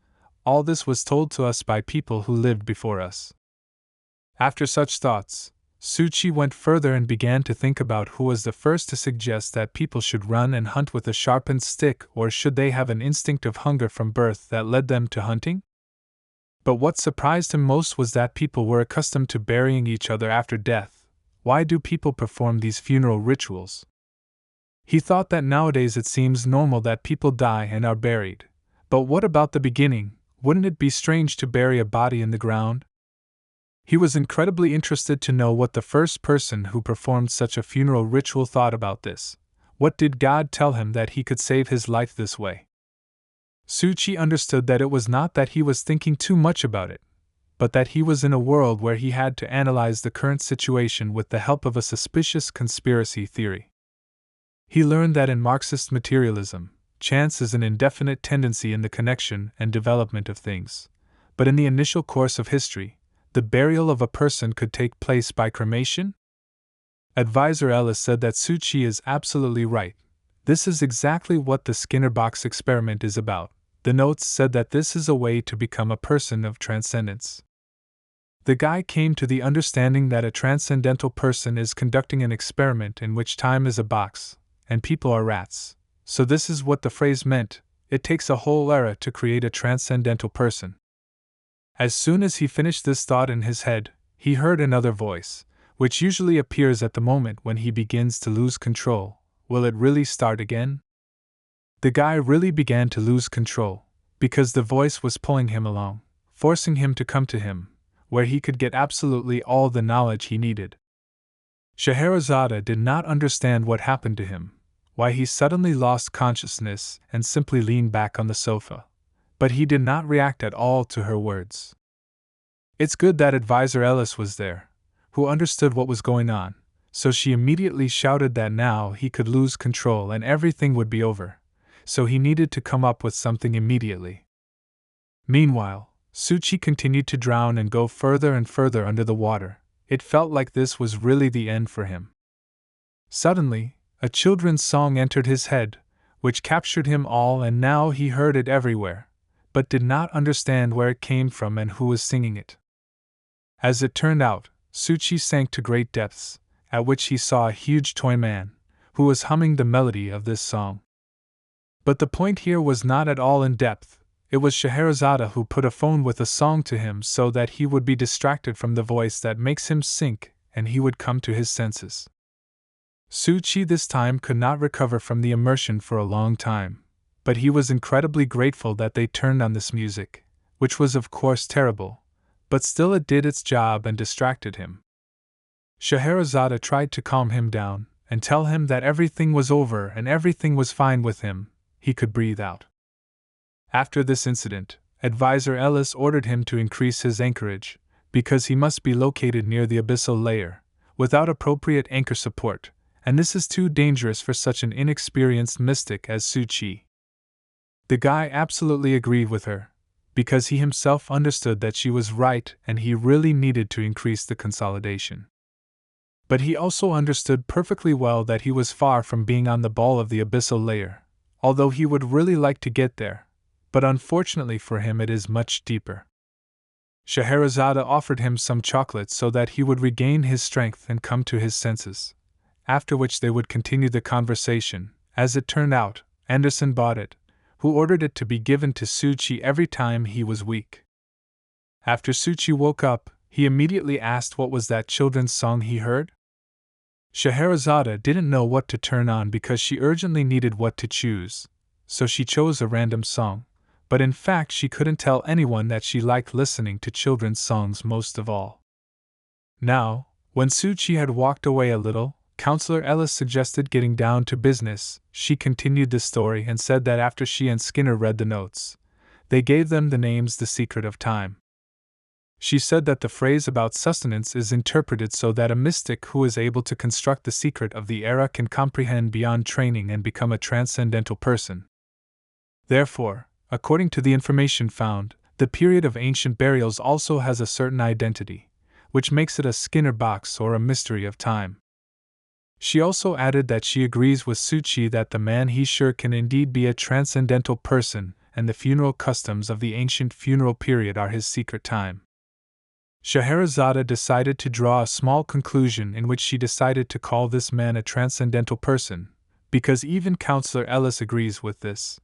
All this was told to us by people who lived before us. After such thoughts, Suchi went further and began to think about who was the first to suggest that people should run and hunt with a sharpened stick, or should they have an instinct of hunger from birth that led them to hunting? But what surprised him most was that people were accustomed to burying each other after death. Why do people perform these funeral rituals? He thought that nowadays it seems normal that people die and are buried. But what about the beginning? Wouldn't it be strange to bury a body in the ground? He was incredibly interested to know what the first person who performed such a funeral ritual thought about this. What did God tell him that he could save his life this way? Suchi understood that it was not that he was thinking too much about it, but that he was in a world where he had to analyze the current situation with the help of a suspicious conspiracy theory. He learned that in Marxist materialism, chance is an indefinite tendency in the connection and development of things, but in the initial course of history, the burial of a person could take place by cremation? Advisor Ellis said that Suchi is absolutely right. This is exactly what the Skinner box experiment is about. The notes said that this is a way to become a person of transcendence. The guy came to the understanding that a transcendental person is conducting an experiment in which time is a box, and people are rats. So this is what the phrase meant: it takes a whole era to create a transcendental person. As soon as he finished this thought in his head, he heard another voice, which usually appears at the moment when he begins to lose control, will it really start again? The guy really began to lose control, because the voice was pulling him along, forcing him to come to him, where he could get absolutely all the knowledge he needed. Scheherazade did not understand what happened to him, why he suddenly lost consciousness and simply leaned back on the sofa, but he did not react at all to her words. It's good that Advisor Ellis was there, who understood what was going on, so she immediately shouted that now he could lose control and everything would be over, so he needed to come up with something immediately. Meanwhile, Suchi continued to drown and go further and further under the water. It felt like this was really the end for him. Suddenly, a children's song entered his head, which captured him all, and now he heard it everywhere, but did not understand where it came from and who was singing it. As it turned out, Suchi sank to great depths, at which he saw a huge toy man, who was humming the melody of this song. But the point here was not at all in depth. It was Scheherazade who put a phone with a song to him so that he would be distracted from the voice that makes him sink and he would come to his senses. Suchi this time could not recover from the immersion for a long time, but he was incredibly grateful that they turned on this music, which was of course terrible, but still it did its job and distracted him. Scheherazade tried to calm him down and tell him that everything was over and everything was fine with him. He could breathe out. After this incident, Advisor Ellis ordered him to increase his anchorage, because he must be located near the abyssal layer, without appropriate anchor support, and this is too dangerous for such an inexperienced mystic as Suchi. The guy absolutely agreed with her, because he himself understood that she was right and he really needed to increase the consolidation. But he also understood perfectly well that he was far from being on the ball of the abyssal layer, although he would really like to get there. But unfortunately for him it is much deeper. Scheherazade offered him some chocolate so that he would regain his strength and come to his senses, after which they would continue the conversation. As it turned out, Anderson bought it, who ordered it to be given to Suchi every time he was weak. After Suchi woke up, he immediately asked what was that children's song he heard? Scheherazade didn't know what to turn on because she urgently needed what to choose, so she chose a random song. But in fact she couldn't tell anyone that she liked listening to children's songs most of all. Now, when Suchi had walked away a little, Counselor Ellis suggested getting down to business. She continued the story and said that after she and Skinner read the notes, they gave them the names The Secret of Time. She said that the phrase about sustenance is interpreted so that a mystic who is able to construct the secret of the era can comprehend beyond training and become a transcendental person. Therefore, according to the information found, the period of ancient burials also has a certain identity, which makes it a Skinner box or a mystery of time. She also added that she agrees with Suchi that the man he sure can indeed be a transcendental person, and the funeral customs of the ancient funeral period are his secret time. Scheherazade decided to draw a small conclusion in which she decided to call this man a transcendental person, because even Counselor Ellis agrees with this.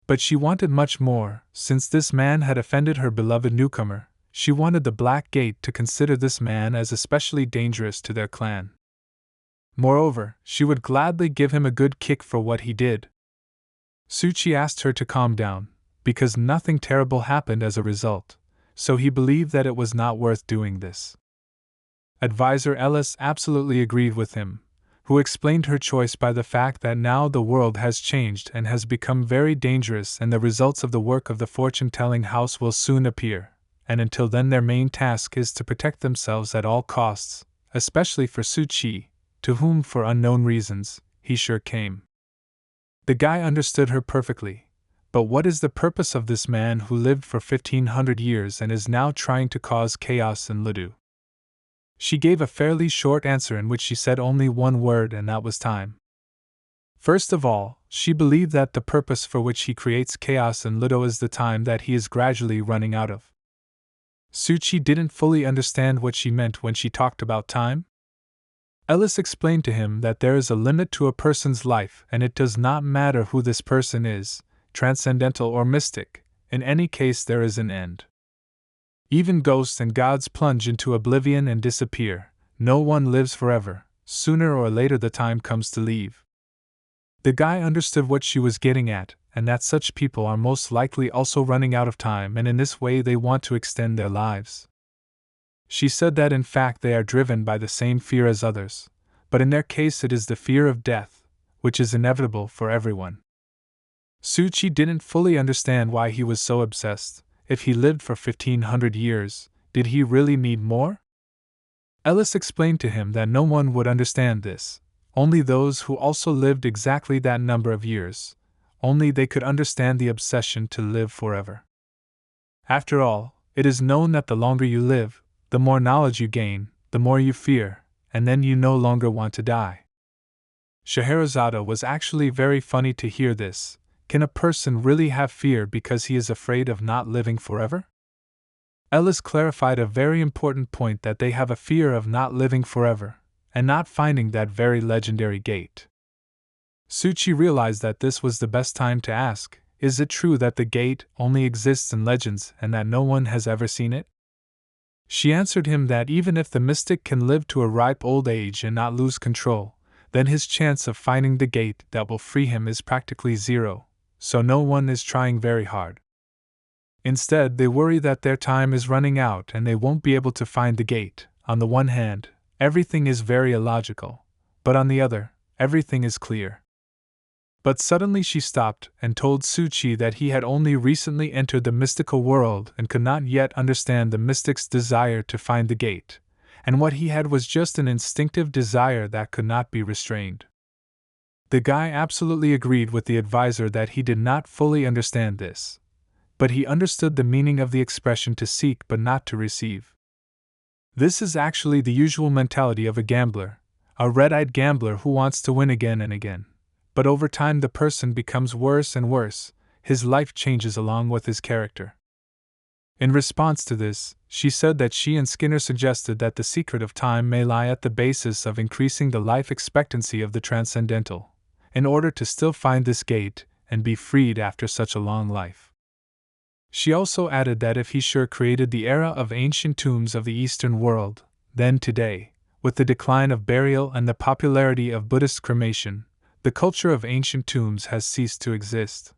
But she wanted much more. Since this man had offended her beloved newcomer, she wanted the Black Gate to consider this man as especially dangerous to their clan. Moreover, she would gladly give him a good kick for what he did. Suchi asked her to calm down, because nothing terrible happened as a result, so he believed that it was not worth doing this. Advisor Ellis absolutely agreed with him, who explained her choice by the fact that now the world has changed and has become very dangerous, and the results of the work of the fortune-telling house will soon appear, and until then their main task is to protect themselves at all costs, especially for Suchi, to whom, for unknown reasons, he sure came. The guy understood her perfectly, but what is the purpose of this man who lived for 1500 years and is now trying to cause chaos in Lidu? She gave a fairly short answer in which she said only one word, and that was time. First of all, she believed that the purpose for which he creates chaos in Lido is the time that he is gradually running out of. Suchi didn't fully understand what she meant when she talked about time. Ellis explained to him that there is a limit to a person's life, and it does not matter who this person is, transcendental or mystic, in any case there is an end. Even ghosts and gods plunge into oblivion and disappear, No one lives forever, sooner or later the time comes to leave. The guy understood what she was getting at, and that such people are most likely also running out of time, and in this way they want to extend their lives. She said that in fact they are driven by the same fear as others, but in their case it is the fear of death, which is inevitable for everyone. Suchi didn't fully understand why he was so obsessed. If he lived for 1500 years, did he really need more? Ellis explained to him that no one would understand this, only those who also lived exactly that number of years. Only they could understand the obsession to live forever. After all, it is known that the longer you live, the more knowledge you gain, the more you fear, and then you no longer want to die. Scheherazade was actually very funny to hear this. Can a person really have fear because he is afraid of not living forever? Ellis clarified a very important point, that they have a fear of not living forever, and not finding that very legendary gate. Suchi realized that this was the best time to ask, is it true that the gate only exists in legends and that no one has ever seen it? She answered him that even if the mystic can live to a ripe old age and not lose control, then his chance of finding the gate that will free him is practically zero, so no one is trying very hard. Instead, they worry that their time is running out and they won't be able to find the gate. On the one hand, everything is very illogical, but on the other, everything is clear. But suddenly she stopped and told Suchi that he had only recently entered the mystical world and could not yet understand the mystic's desire to find the gate, and what he had was just an instinctive desire that could not be restrained. The guy absolutely agreed with the advisor that he did not fully understand this, but he understood the meaning of the expression to seek but not to receive. This is actually the usual mentality of a gambler, a red-eyed gambler who wants to win again and again. But over time the person becomes worse and worse, his life changes along with his character. In response to this, she said that she and Skinner suggested that the secret of time may lie at the basis of increasing the life expectancy of the transcendental, in order to still find this gate and be freed after such a long life. She also added that if he sure created the era of ancient tombs of the Eastern world, then today, with the decline of burial and the popularity of Buddhist cremation, the culture of ancient tombs has ceased to exist.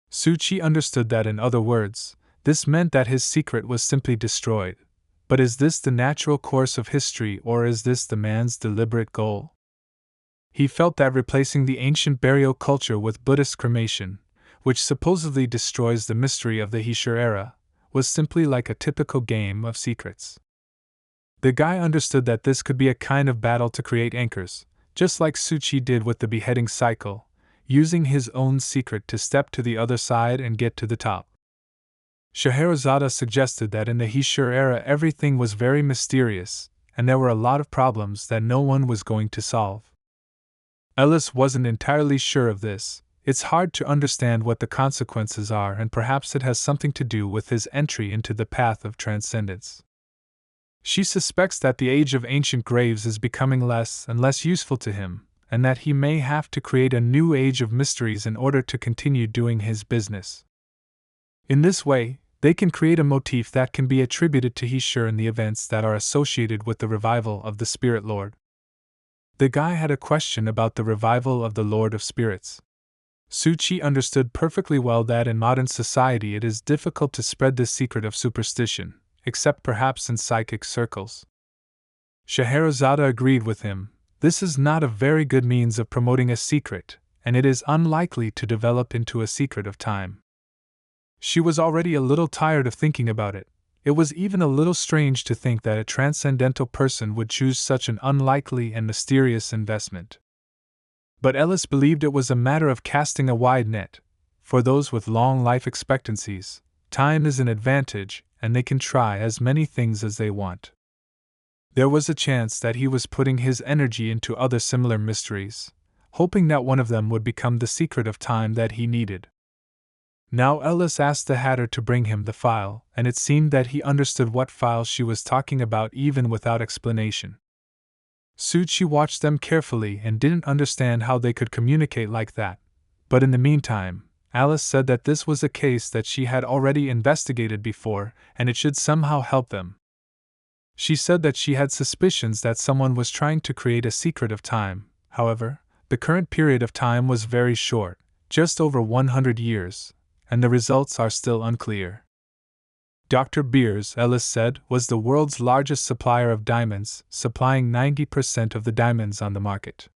Suchi understood that, in other words, this meant that his secret was simply destroyed. But is this the natural course of history, or is this the man's deliberate goal? He felt that replacing the ancient burial culture with Buddhist cremation, which supposedly destroys the mystery of the Heisho era, was simply like a typical game of secrets. The guy understood that this could be a kind of battle to create anchors, just like Suchi did with the beheading cycle, using his own secret to step to the other side and get to the top. Scheherazade suggested that in the Heisho era everything was very mysterious, and there were a lot of problems that no one was going to solve. Ellis wasn't entirely sure of this. It's hard to understand what the consequences are, and perhaps it has something to do with his entry into the path of transcendence. She suspects that the age of ancient graves is becoming less and less useful to him, and that he may have to create a new age of mysteries in order to continue doing his business. In this way, they can create a motif that can be attributed to Heisho in the events that are associated with the revival of the Spirit Lord. The guy had a question about the revival of the Lord of Spirits. Suchi understood perfectly well that in modern society it is difficult to spread this secret of superstition, except perhaps in psychic circles. Scheherazade agreed with him. This is not a very good means of promoting a secret, and it is unlikely to develop into a secret of time. She was already a little tired of thinking about it. It was even a little strange to think that a transcendental person would choose such an unlikely and mysterious investment. But Ellis believed it was a matter of casting a wide net. For those with long life expectancies, time is an advantage, and they can try as many things as they want. There was a chance that he was putting his energy into other similar mysteries, hoping that one of them would become the secret of time that he needed. Now Ellis asked the Hatter to bring him the file, and it seemed that he understood what file she was talking about even without explanation. Suchi watched them carefully and didn't understand how they could communicate like that, but in the meantime, Alice said that this was a case that she had already investigated before, and it should somehow help them. She said that she had suspicions that someone was trying to create a secret of time. However, the current period of time was very short, just over 100 years, and the results are still unclear. Dr. Beers, Ellis said, was the world's largest supplier of diamonds, supplying 90% of the diamonds on the market.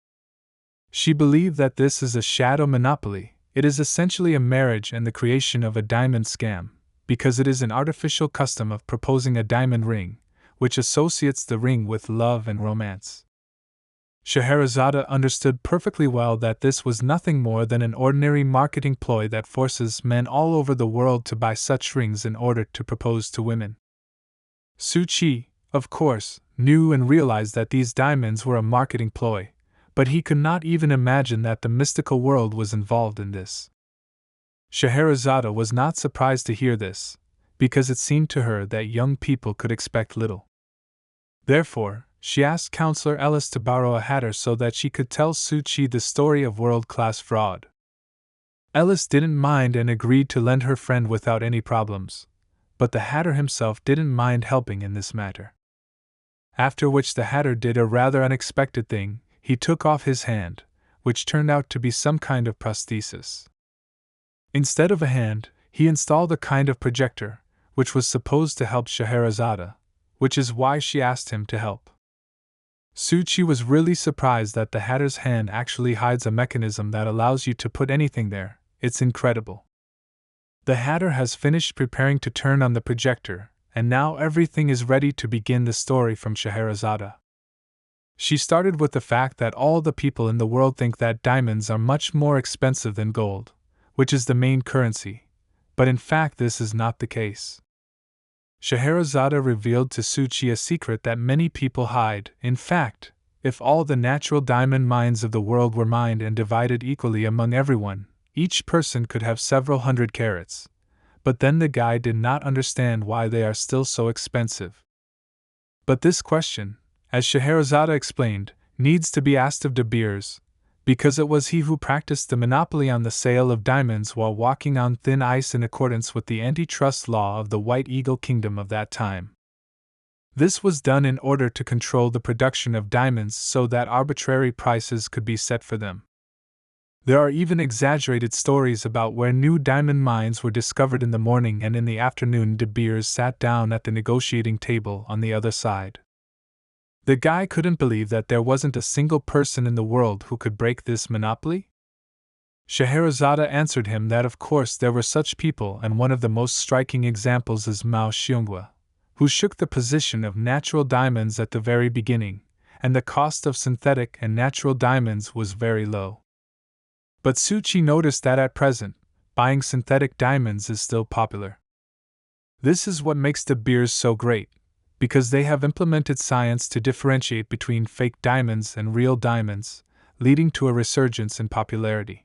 She believed that this is a shadow monopoly. It is essentially a marriage and the creation of a diamond scam, because it is an artificial custom of proposing a diamond ring, which associates the ring with love and romance. Scheherazade understood perfectly well that this was nothing more than an ordinary marketing ploy that forces men all over the world to buy such rings in order to propose to women. Su Chi, of course, knew and realized that these diamonds were a marketing ploy, but he could not even imagine that the mystical world was involved in this. Scheherazade was not surprised to hear this, because it seemed to her that young people could expect little. Therefore, she asked Counselor Ellis to borrow a hatter so that she could tell Su Chi the story of world-class fraud. Ellis didn't mind and agreed to lend her friend without any problems, but the hatter himself didn't mind helping in this matter. After which the hatter did a rather unexpected thing. He took off his hand, which turned out to be some kind of prosthesis. Instead of a hand, he installed a kind of projector, which was supposed to help Scheherazade, which is why she asked him to help. Su Chi was really surprised that the hatter's hand actually hides a mechanism that allows you to put anything there. It's incredible. The hatter has finished preparing to turn on the projector, and now everything is ready to begin the story from Scheherazade. She started with the fact that all the people in the world think that diamonds are much more expensive than gold, which is the main currency, but in fact this is not the case. Scheherazade revealed to Su Chi a secret that many people hide. In fact, if all the natural diamond mines of the world were mined and divided equally among everyone, each person could have several hundred carats. But then the guy did not understand why they are still so expensive. But this question, as Scheherazade explained, needs to be asked of De Beers, because it was he who practiced the monopoly on the sale of diamonds while walking on thin ice in accordance with the antitrust law of the White Eagle Kingdom of that time. This was done in order to control the production of diamonds so that arbitrary prices could be set for them. There are even exaggerated stories about where new diamond mines were discovered in the morning, and in the afternoon De Beers sat down at the negotiating table on the other side. The guy couldn't believe that there wasn't a single person in the world who could break this monopoly. Scheherazade answered him that of course there were such people, and one of the most striking examples is Mao Xiongwa, who shook the position of natural diamonds at the very beginning, and the cost of synthetic and natural diamonds was very low. But Su Chi noticed that at present, buying synthetic diamonds is still popular. This is what makes De Beers so great, because they have implemented science to differentiate between fake diamonds and real diamonds, leading to a resurgence in popularity.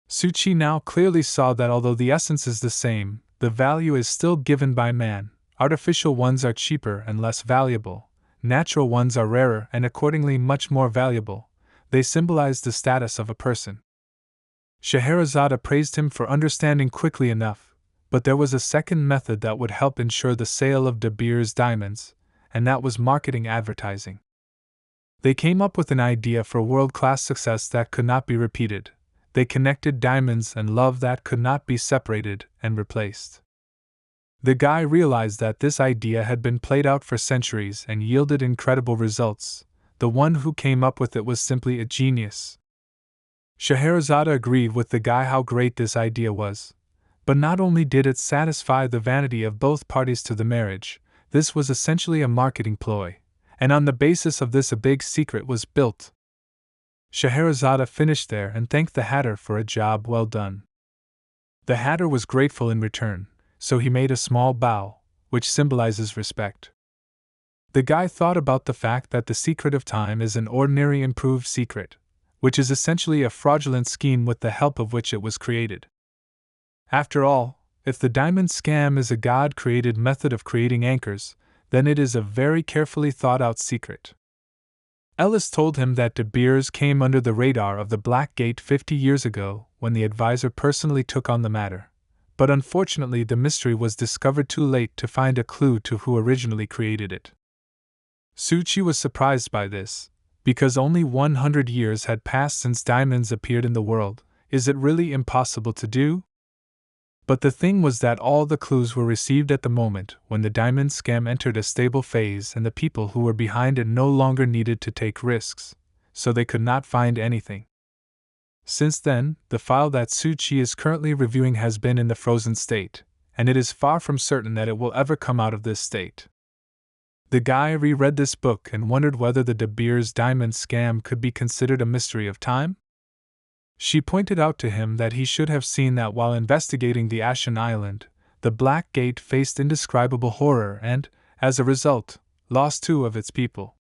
Su Chi now clearly saw that although the essence is the same, the value is still given by man. Artificial ones are cheaper and less valuable, natural ones are rarer and accordingly much more valuable. They symbolize the status of a person. Scheherazade praised him for understanding quickly enough, but there was a second method that would help ensure the sale of De Beers diamonds, and that was marketing advertising. They came up with an idea for world-class success that could not be repeated. They connected diamonds and love that could not be separated and replaced. The guy realized that this idea had been played out for centuries and yielded incredible results. The one who came up with it was simply a genius. Scheherazade agreed with the guy how great this idea was. But not only did it satisfy the vanity of both parties to the marriage, this was essentially a marketing ploy, and on the basis of this a big secret was built. Scheherazade finished there and thanked the hatter for a job well done. The hatter was grateful in return, so he made a small bow, which symbolizes respect. The guy thought about the fact that the secret of time is an ordinary improved secret, which is essentially a fraudulent scheme with the help of which it was created. After all, if the diamond scam is a God-created method of creating anchors, then it is a very carefully thought-out secret. Ellis told him that De Beers came under the radar of the Black Gate 50 years ago when the advisor personally took on the matter, but unfortunately the mystery was discovered too late to find a clue to who originally created it. Suchi was surprised by this, because only 100 years had passed since diamonds appeared in the world. Is it really impossible to do? But the thing was that all the clues were received at the moment when the diamond scam entered a stable phase, and the people who were behind it no longer needed to take risks, so they could not find anything. Since then, the file that Suchi is currently reviewing has been in the frozen state, and it is far from certain that it will ever come out of this state. The guy reread this book and wondered whether the De Beers diamond scam could be considered a mystery of time. She pointed out to him that he should have seen that while investigating the Ashen Island, the Black Gate faced indescribable horror and, as a result, lost 2 of its people.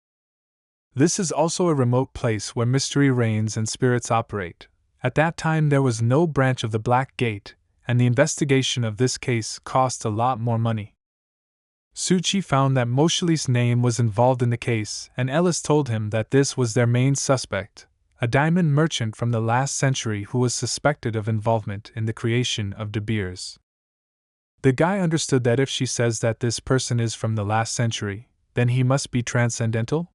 This is also a remote place where mystery reigns and spirits operate. At that time there was no branch of the Black Gate, and the investigation of this case cost a lot more money. Suchi found that Moshili's name was involved in the case, and Ellis told him that this was their main suspect, a diamond merchant from the last century who was suspected of involvement in the creation of De Beers. The guy understood that if she says that this person is from the last century, then he must be transcendental?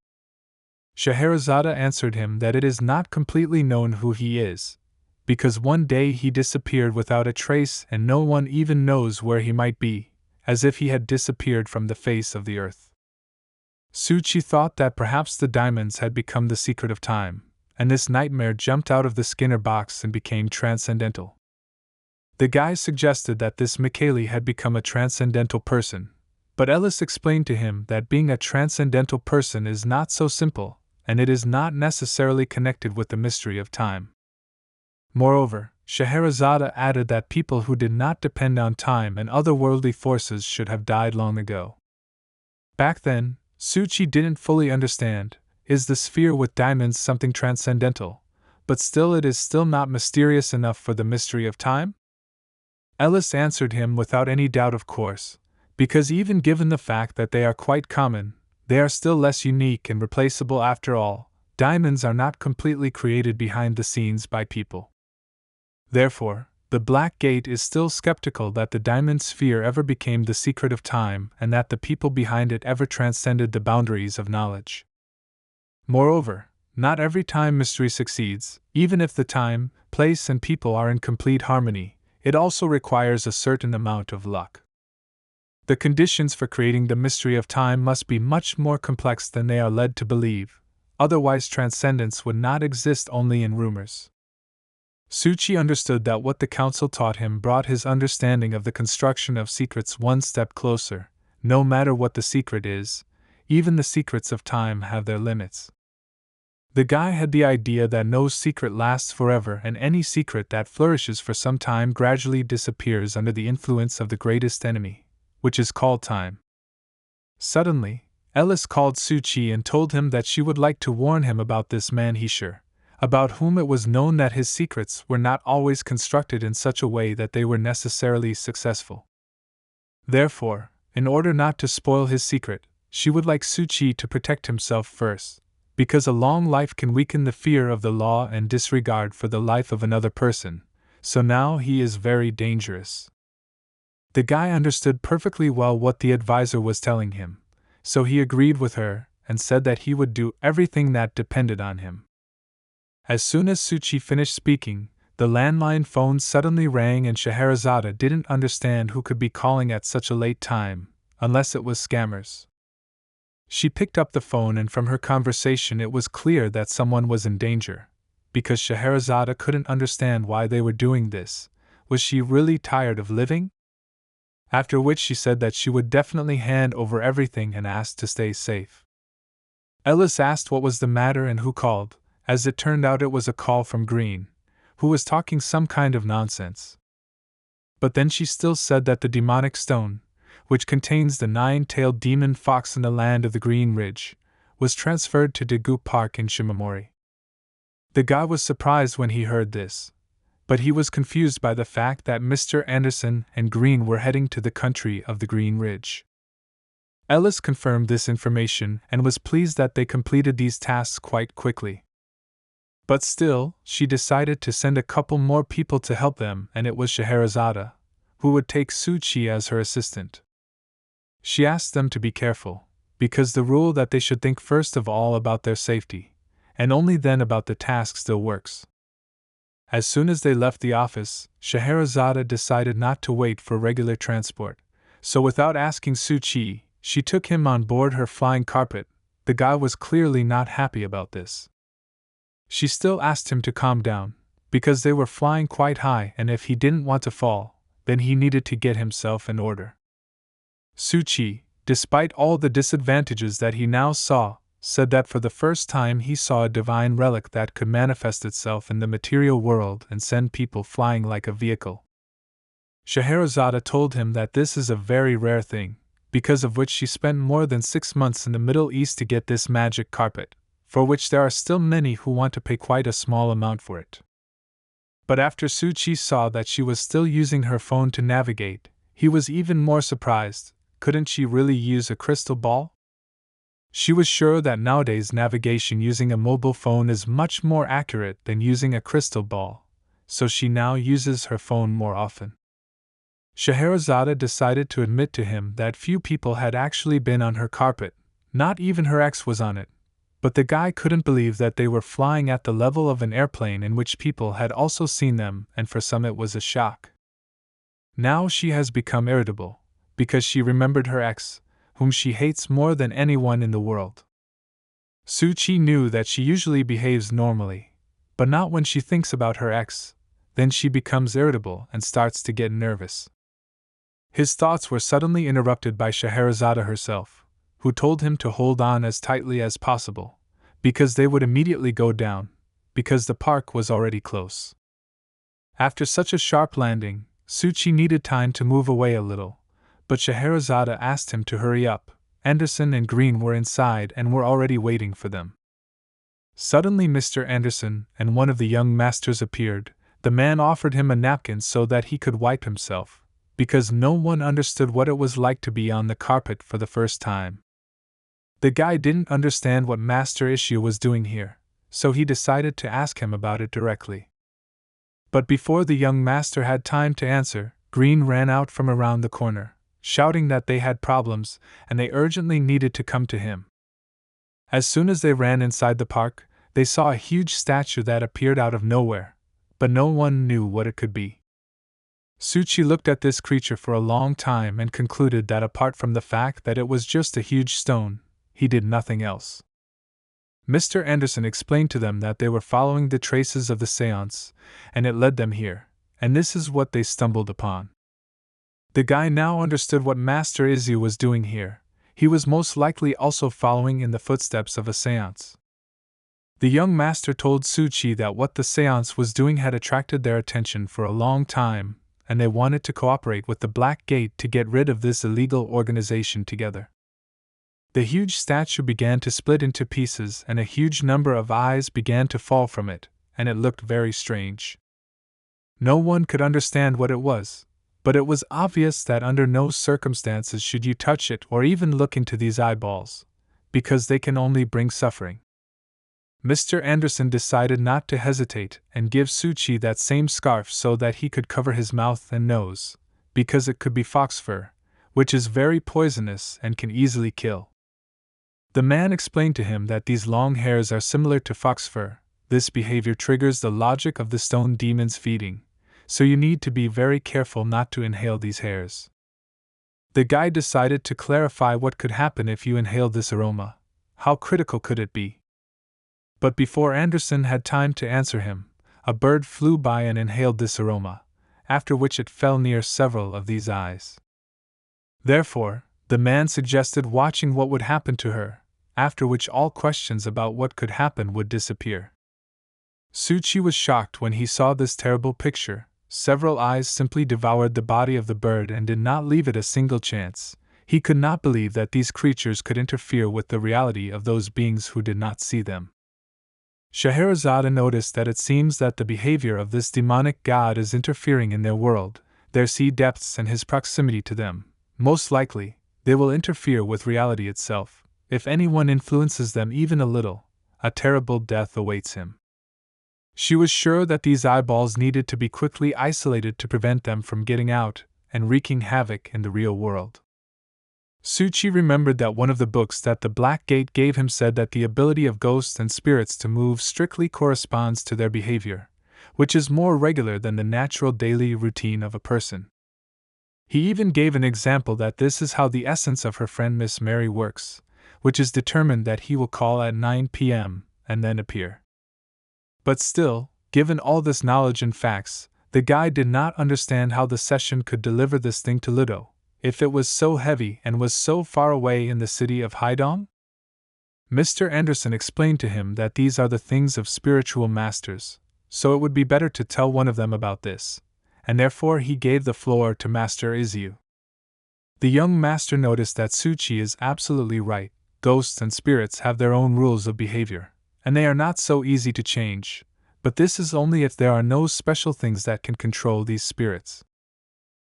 Scheherazade answered him that it is not completely known who he is, because one day he disappeared without a trace and no one even knows where he might be, as if he had disappeared from the face of the earth. Suchi thought that perhaps the diamonds had become the secret of time, and this nightmare jumped out of the Skinner box and became transcendental. The guy suggested that this Michaeli had become a transcendental person, but Ellis explained to him that being a transcendental person is not so simple, and it is not necessarily connected with the mystery of time. Moreover, Scheherazade added that people who did not depend on time and otherworldly forces should have died long ago. Back then, Suchi didn't fully understand, is the sphere with diamonds something transcendental, but still it is still not mysterious enough for the mystery of time? Ellis answered him without any doubt, of course, because even given the fact that they are quite common, they are still less unique and replaceable. After all, diamonds are not completely created behind the scenes by people. Therefore, the Black Gate is still skeptical that the diamond sphere ever became the secret of time and that the people behind it ever transcended the boundaries of knowledge. Moreover, not every time mystery succeeds, even if the time, place, and people are in complete harmony. It also requires a certain amount of luck. The conditions for creating the mystery of time must be much more complex than they are led to believe, otherwise transcendence would not exist only in rumors. Suchi understood that what the council taught him brought his understanding of the construction of secrets one step closer. No matter what the secret is, even the secrets of time have their limits. The guy had the idea that no secret lasts forever, and any secret that flourishes for some time gradually disappears under the influence of the greatest enemy, which is called time. Suddenly, Ellis called Suchi and told him that she would like to warn him about this Manhwa, about whom it was known that his secrets were not always constructed in such a way that they were necessarily successful. Therefore, in order not to spoil his secret, she would like Suchi to protect himself first, because a long life can weaken the fear of the law and disregard for the life of another person, so now he is very dangerous. The guy understood perfectly well what the advisor was telling him, so he agreed with her and said that he would do everything that depended on him. As soon as Suchi finished speaking, the landline phone suddenly rang and Scheherazade didn't understand who could be calling at such a late time, unless it was scammers. She picked up the phone, and from her conversation it was clear that someone was in danger, because Scheherazade couldn't understand why they were doing this. Was she really tired of living? After which she said that she would definitely hand over everything and asked to stay safe. Ellis asked what was the matter and who called. As it turned out, it was a call from Green, who was talking some kind of nonsense. But then she still said that the demonic stone, which contains the 9-tailed demon fox in the land of the Green Ridge, was transferred to Daegu Park in Shimamori. The guy was surprised when he heard this, but he was confused by the fact that Mr. Anderson and Green were heading to the country of the Green Ridge. Ellis confirmed this information and was pleased that they completed these tasks quite quickly. But still, she decided to send a couple more people to help them, and it was Scheherazade, who would take Suchi as her assistant. She asked them to be careful, because the rule that they should think first of all about their safety, and only then about the task still works. As soon as they left the office, Scheherazade decided not to wait for regular transport, so without asking Suchi, she took him on board her flying carpet. The guy was clearly not happy about this. She still asked him to calm down, because they were flying quite high, and if he didn't want to fall, then he needed to get himself in order. Suchi, despite all the disadvantages that he now saw, said that for the first time he saw a divine relic that could manifest itself in the material world and send people flying like a vehicle. Scheherazade told him that this is a very rare thing, because of which she spent more than 6 months in the Middle East to get this magic carpet, for which there are still many who want to pay quite a small amount for it. But after Suchi saw that she was still using her phone to navigate, he was even more surprised. Couldn't she really use a crystal ball? She was sure that nowadays navigation using a mobile phone is much more accurate than using a crystal ball, so she now uses her phone more often. Scheherazade decided to admit to him that few people had actually been on her carpet, not even her ex was on it, but the guy couldn't believe that they were flying at the level of an airplane in which people had also seen them, and for some it was a shock. Now she has become irritable, because she remembered her ex, whom she hates more than anyone in the world. Suchi knew that she usually behaves normally, but not when she thinks about her ex. Then she becomes irritable and starts to get nervous. His thoughts were suddenly interrupted by Scheherazade herself, who told him to hold on as tightly as possible, because they would immediately go down, because the park was already close. After such a sharp landing, Suchi needed time to move away a little, but Scheherazade asked him to hurry up. Anderson and Green were inside and were already waiting for them. Suddenly Mr. Anderson and one of the young masters appeared. The man offered him a napkin so that he could wipe himself, because no one understood what it was like to be on the carpet for the first time. The guy didn't understand what Master Issue was doing here, so he decided to ask him about it directly. But before the young master had time to answer, Green ran out from around the corner, shouting that they had problems and they urgently needed to come to him. As soon as they ran inside the park, they saw a huge statue that appeared out of nowhere, but no one knew what it could be. Suchi looked at this creature for a long time and concluded that apart from the fact that it was just a huge stone, he did nothing else. Mr. Anderson explained to them that they were following the traces of the seance, and it led them here, and this is what they stumbled upon. The guy now understood what Master Izzy was doing here. He was most likely also following in the footsteps of a seance. The young master told Suchi that what the seance was doing had attracted their attention for a long time, and they wanted to cooperate with the Black Gate to get rid of this illegal organization together. The huge statue began to split into pieces and a huge number of eyes began to fall from it, and it looked very strange. No one could understand what it was, but it was obvious that under no circumstances should you touch it or even look into these eyeballs, because they can only bring suffering. Mr. Anderson decided not to hesitate and give Suchi that same scarf so that he could cover his mouth and nose, because it could be fox fur, which is very poisonous and can easily kill. The man explained to him that these long hairs are similar to fox fur. This behavior triggers the logic of the stone demon's feeding, so you need to be very careful not to inhale these hairs. The guide decided to clarify what could happen if you inhaled this aroma. How critical could it be? But before Anderson had time to answer him, a bird flew by and inhaled this aroma, after which it fell near several of these eyes. Therefore, the man suggested watching what would happen to her, after which all questions about what could happen would disappear. Suchi was shocked when he saw this terrible picture. Several eyes simply devoured the body of the bird and did not leave it a single chance. He could not believe that these creatures could interfere with the reality of those beings who did not see them. Scheherazade noticed that it seems that the behavior of this demonic god is interfering in their world, their sea depths and his proximity to them. Most likely, they will interfere with reality itself. If anyone influences them even a little, a terrible death awaits him. She was sure that these eyeballs needed to be quickly isolated to prevent them from getting out and wreaking havoc in the real world. Suchi remembered that one of the books that the Black Gate gave him said that the ability of ghosts and spirits to move strictly corresponds to their behavior, which is more regular than the natural daily routine of a person. He even gave an example that this is how the essence of her friend Miss Mary works, which is determined that he will call at 9 p.m. and then appear. But still, given all this knowledge and facts, the guy did not understand how the session could deliver this thing to Ludo, if it was so heavy and was so far away in the city of Haidong. Mr. Anderson explained to him that these are the things of spiritual masters, so it would be better to tell one of them about this, and therefore he gave the floor to Master Izu. The young master noticed that Suchi is absolutely right. Ghosts and spirits have their own rules of behavior, and they are not so easy to change, but this is only if there are no special things that can control these spirits.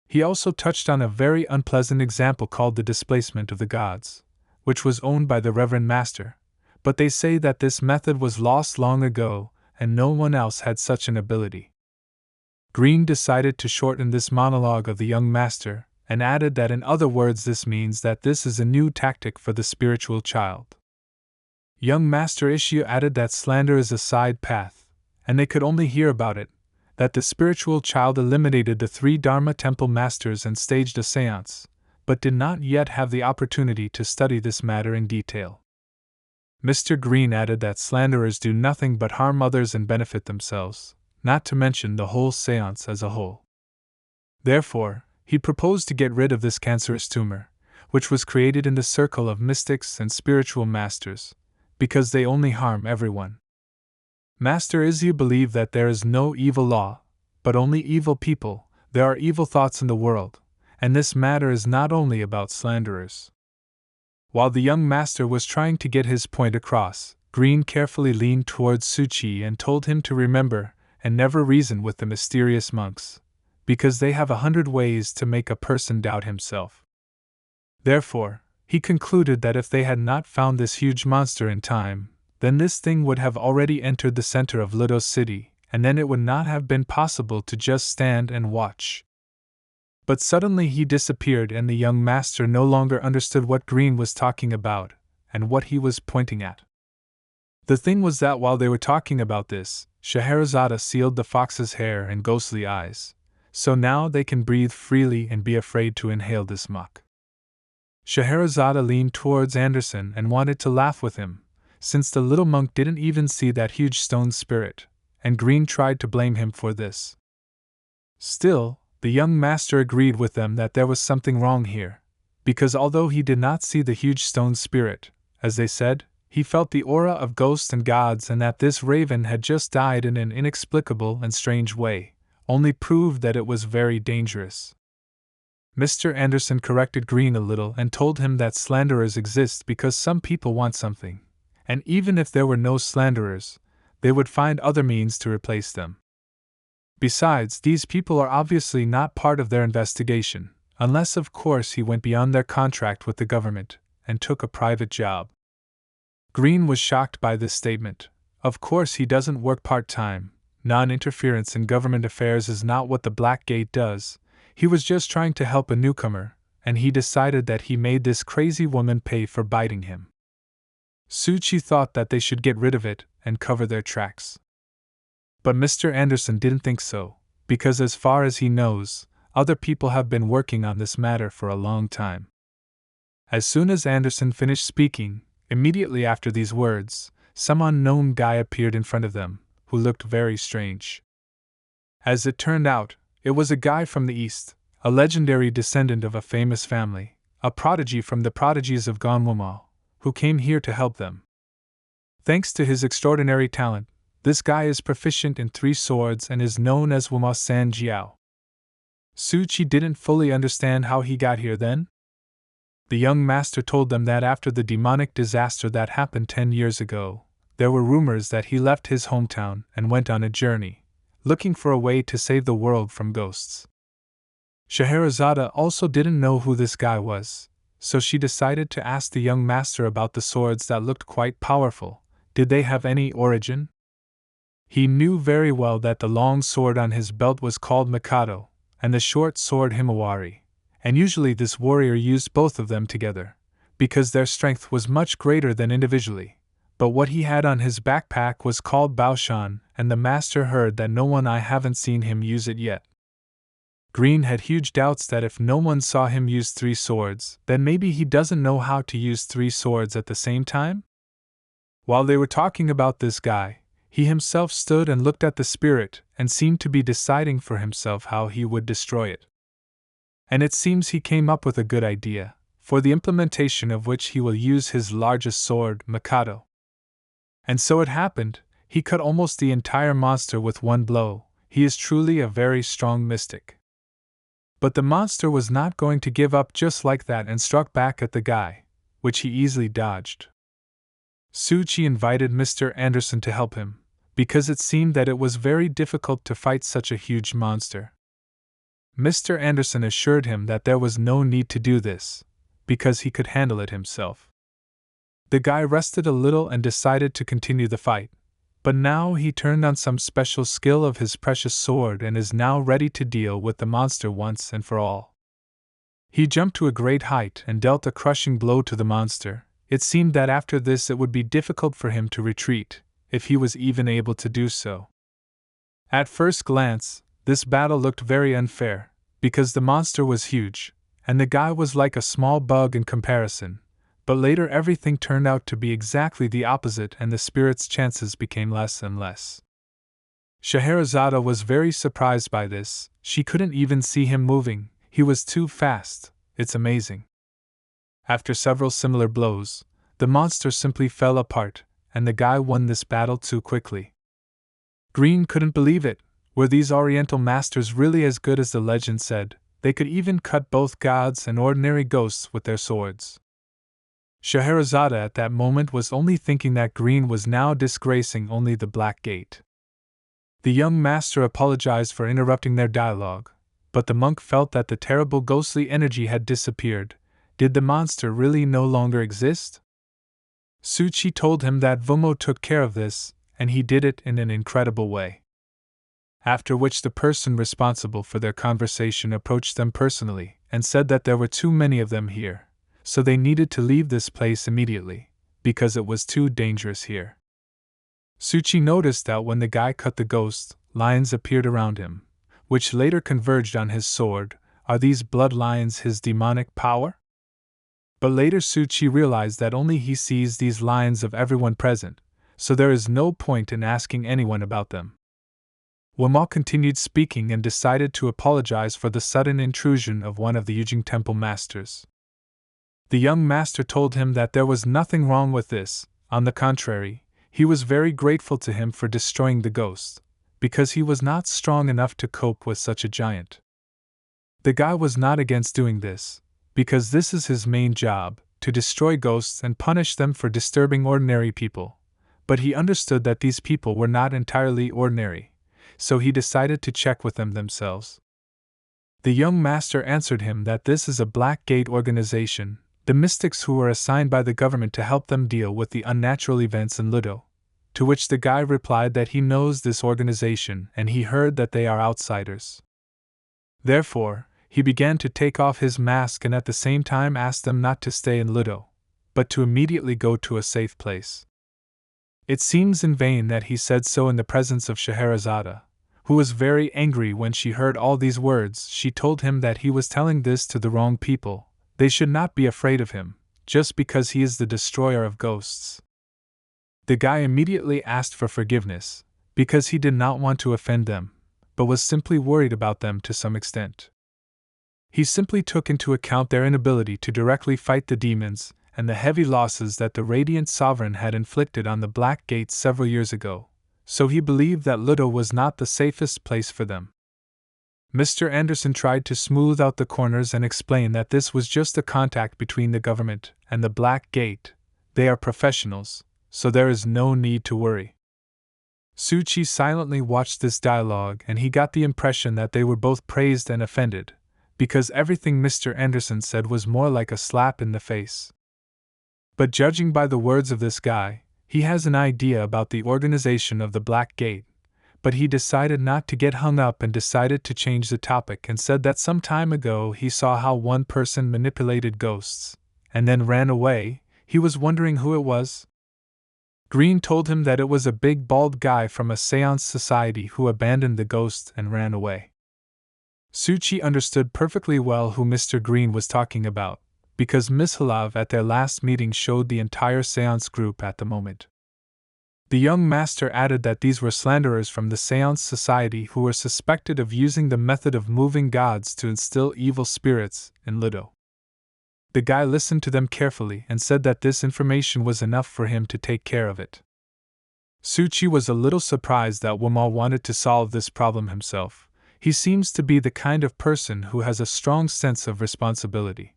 He also touched on a very unpleasant example called the displacement of the gods, which was owned by the Reverend Master, but they say that this method was lost long ago and no one else had such an ability. Green decided to shorten this monologue of the young master and added that in other words this means that this is a new tactic for the spiritual child. Young Master Ishio added that slander is a side path, and they could only hear about it, that the spiritual child eliminated the 3 Dharma temple masters and staged a seance, but did not yet have the opportunity to study this matter in detail. Mr. Green added that slanderers do nothing but harm others and benefit themselves, not to mention the whole seance as a whole. Therefore, he proposed to get rid of this cancerous tumor, which was created in the circle of mystics and spiritual masters, because they only harm everyone. Master Izu believed that there is no evil law, but only evil people. There are evil thoughts in the world, and this matter is not only about slanderers. While the young master was trying to get his point across, Green carefully leaned towards Suchi and told him to remember and never reason with the mysterious monks, because they have 100 ways to make a person doubt himself. Therefore, he concluded that if they had not found this huge monster in time, then this thing would have already entered the center of Ludo City, and then it would not have been possible to just stand and watch. But suddenly he disappeared and the young master no longer understood what Green was talking about, and what he was pointing at. The thing was that while they were talking about this, Scheherazade sealed the fox's hair and ghostly eyes, so now they can breathe freely and be afraid to inhale this muck. Scheherazade leaned towards Anderson and wanted to laugh with him, since the little monk didn't even see that huge stone spirit, and Green tried to blame him for this. Still, the young master agreed with them that there was something wrong here, because although he did not see the huge stone spirit, as they said, he felt the aura of ghosts and gods, and that this raven had just died in an inexplicable and strange way, only proved that it was very dangerous. Mr. Anderson corrected Green a little and told him that slanderers exist because some people want something, and even if there were no slanderers, they would find other means to replace them. Besides, these people are obviously not part of their investigation, unless of course he went beyond their contract with the government and took a private job. Green was shocked by this statement. Of course he doesn't work part-time. Non-interference in government affairs is not what the Black Gate does. He was just trying to help a newcomer, and he decided that he made this crazy woman pay for biting him. Suchi thought that they should get rid of it and cover their tracks. But Mr. Anderson didn't think so, because as far as he knows, other people have been working on this matter for a long time. As soon as Anderson finished speaking, immediately after these words, some unknown guy appeared in front of them, who looked very strange. As it turned out, it was a guy from the East, a legendary descendant of a famous family, a prodigy from the prodigies of Ganwumo, who came here to help them. Thanks to his extraordinary talent, this guy is proficient in 3 swords and is known as Wuma San Jiao. Suchi didn't fully understand how he got here then. The young master told them that after the demonic disaster that happened 10 years ago, there were rumors that he left his hometown and went on a journey, looking for a way to save the world from ghosts. Scheherazade also didn't know who this guy was, so she decided to ask the young master about the swords that looked quite powerful. Did they have any origin? He knew very well that the long sword on his belt was called Mikado, and the short sword Himawari, and usually this warrior used both of them together, because their strength was much greater than individually. But what he had on his backpack was called Baoshan, and the master heard that no one I haven't seen him use it yet. Green had huge doubts that if no one saw him use 3 swords, then maybe he doesn't know how to use 3 swords at the same time? While they were talking about this guy, he himself stood and looked at the spirit and seemed to be deciding for himself how he would destroy it. And it seems he came up with a good idea, for the implementation of which he will use his largest sword, Mikado. And so it happened, he cut almost the entire monster with one blow. He is truly a very strong mystic. But the monster was not going to give up just like that and struck back at the guy, which he easily dodged. Suchi invited Mr. Anderson to help him, because it seemed that it was very difficult to fight such a huge monster. Mr. Anderson assured him that there was no need to do this, because he could handle it himself. The guy rested a little and decided to continue the fight, but now he turned on some special skill of his precious sword and is now ready to deal with the monster once and for all. He jumped to a great height and dealt a crushing blow to the monster. It seemed that after this it would be difficult for him to retreat, if he was even able to do so. At first glance, this battle looked very unfair, because the monster was huge, and the guy was like a small bug in comparison. But later everything turned out to be exactly the opposite and the spirit's chances became less and less. Scheherazade was very surprised by this. She couldn't even see him moving, he was too fast. It's amazing. After several similar blows, the monster simply fell apart, and the guy won this battle too quickly. Green couldn't believe it. Were these Oriental masters really as good as the legend said? They could even cut both gods and ordinary ghosts with their swords. Scheherazade at that moment was only thinking that Green was now disgracing only the Black Gate. The young master apologized for interrupting their dialogue, but the monk felt that the terrible ghostly energy had disappeared. Did the monster really no longer exist? Suchi told him that Vumo took care of this, and he did it in an incredible way. After which the person responsible for their conversation approached them personally and said that there were too many of them here, so they needed to leave this place immediately, because it was too dangerous here. Suchi noticed that when the guy cut the ghost, lines appeared around him, which later converged on his sword. Are these blood lines his demonic power? But later Suchi realized that only he sees these lines of everyone present, so there is no point in asking anyone about them. Wama continued speaking and decided to apologize for the sudden intrusion of one of the Yujing Temple masters. The young master told him that there was nothing wrong with this. On the contrary, he was very grateful to him for destroying the ghost, because he was not strong enough to cope with such a giant. The guy was not against doing this, because this is his main job, to destroy ghosts and punish them for disturbing ordinary people. But he understood that these people were not entirely ordinary, so he decided to check with them themselves. The young master answered him that this is a Black Gate organization, the mystics who were assigned by the government to help them deal with the unnatural events in Ludo. To which the guy replied that he knows this organization and he heard that they are outsiders. Therefore, he began to take off his mask and at the same time asked them not to stay in Ludo, but to immediately go to a safe place. It seems in vain that he said so in the presence of Scheherazade, who was very angry when she heard all these words. She told him that he was telling this to the wrong people. They should not be afraid of him, just because he is the destroyer of ghosts. The guy immediately asked for forgiveness, because he did not want to offend them, but was simply worried about them to some extent. He simply took into account their inability to directly fight the demons and the heavy losses that the Radiant Sovereign had inflicted on the Black Gate several years ago, so he believed that Ludo was not the safest place for them. Mr. Anderson tried to smooth out the corners and explain that this was just a contact between the government and the Black Gate. They are professionals, so there is no need to worry. Suchi silently watched this dialogue and he got the impression that they were both praised and offended, because everything Mr. Anderson said was more like a slap in the face. But judging by the words of this guy, he has an idea about the organization of the Black Gate, but he decided not to get hung up and decided to change the topic and said that some time ago he saw how one person manipulated ghosts, and then ran away. He was wondering who it was. Green told him that it was a big bald guy from a seance society who abandoned the ghost and ran away. Suchi understood perfectly well who Mr. Green was talking about, because Miss Halav at their last meeting showed the entire seance group at the moment. The young master added that these were slanderers from the seance society who were suspected of using the method of moving gods to instill evil spirits in Lido. The guy listened to them carefully and said that this information was enough for him to take care of it. Suchi was a little surprised that Wamal wanted to solve this problem himself. He seems to be the kind of person who has a strong sense of responsibility.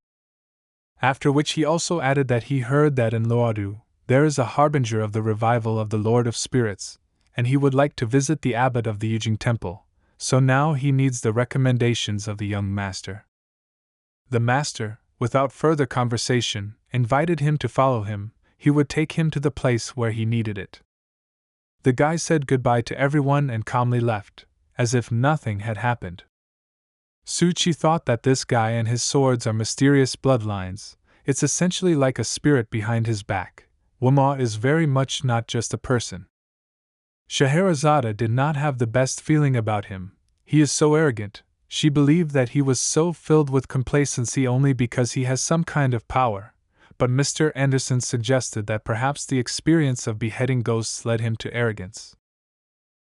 After which he also added that he heard that in Loadu, there is a harbinger of the revival of the Lord of Spirits, and he would like to visit the abbot of the Yujing Temple, so now he needs the recommendations of the young master. The master, without further conversation, invited him to follow him. He would take him to the place where he needed it. The guy said goodbye to everyone and calmly left, as if nothing had happened. Suchi thought that this guy and his swords are mysterious bloodlines. It's essentially like a spirit behind his back. Wama is very much not just a person. Scheherazade did not have the best feeling about him. He is so arrogant. She believed that he was so filled with complacency only because he has some kind of power, but Mr. Anderson suggested that perhaps the experience of beheading ghosts led him to arrogance.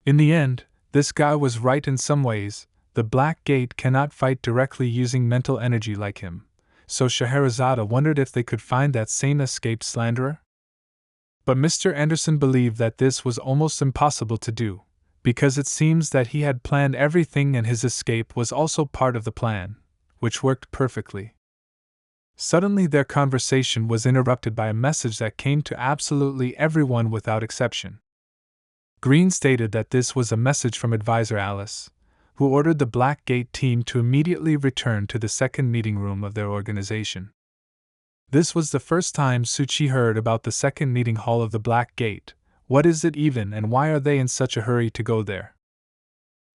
In the end, this guy was right in some ways. The Black Gate cannot fight directly using mental energy like him, so Scheherazade wondered if they could find that same escaped slanderer. But Mr. Anderson believed that this was almost impossible to do, because it seems that he had planned everything and his escape was also part of the plan, which worked perfectly. Suddenly their conversation was interrupted by a message that came to absolutely everyone without exception. Green stated that this was a message from Advisor Alice, who ordered the Black Gate team to immediately return to the second meeting room of their organization. This was the first time Suchi heard about the second meeting hall of the Black Gate. What is it even, and why are they in such a hurry to go there?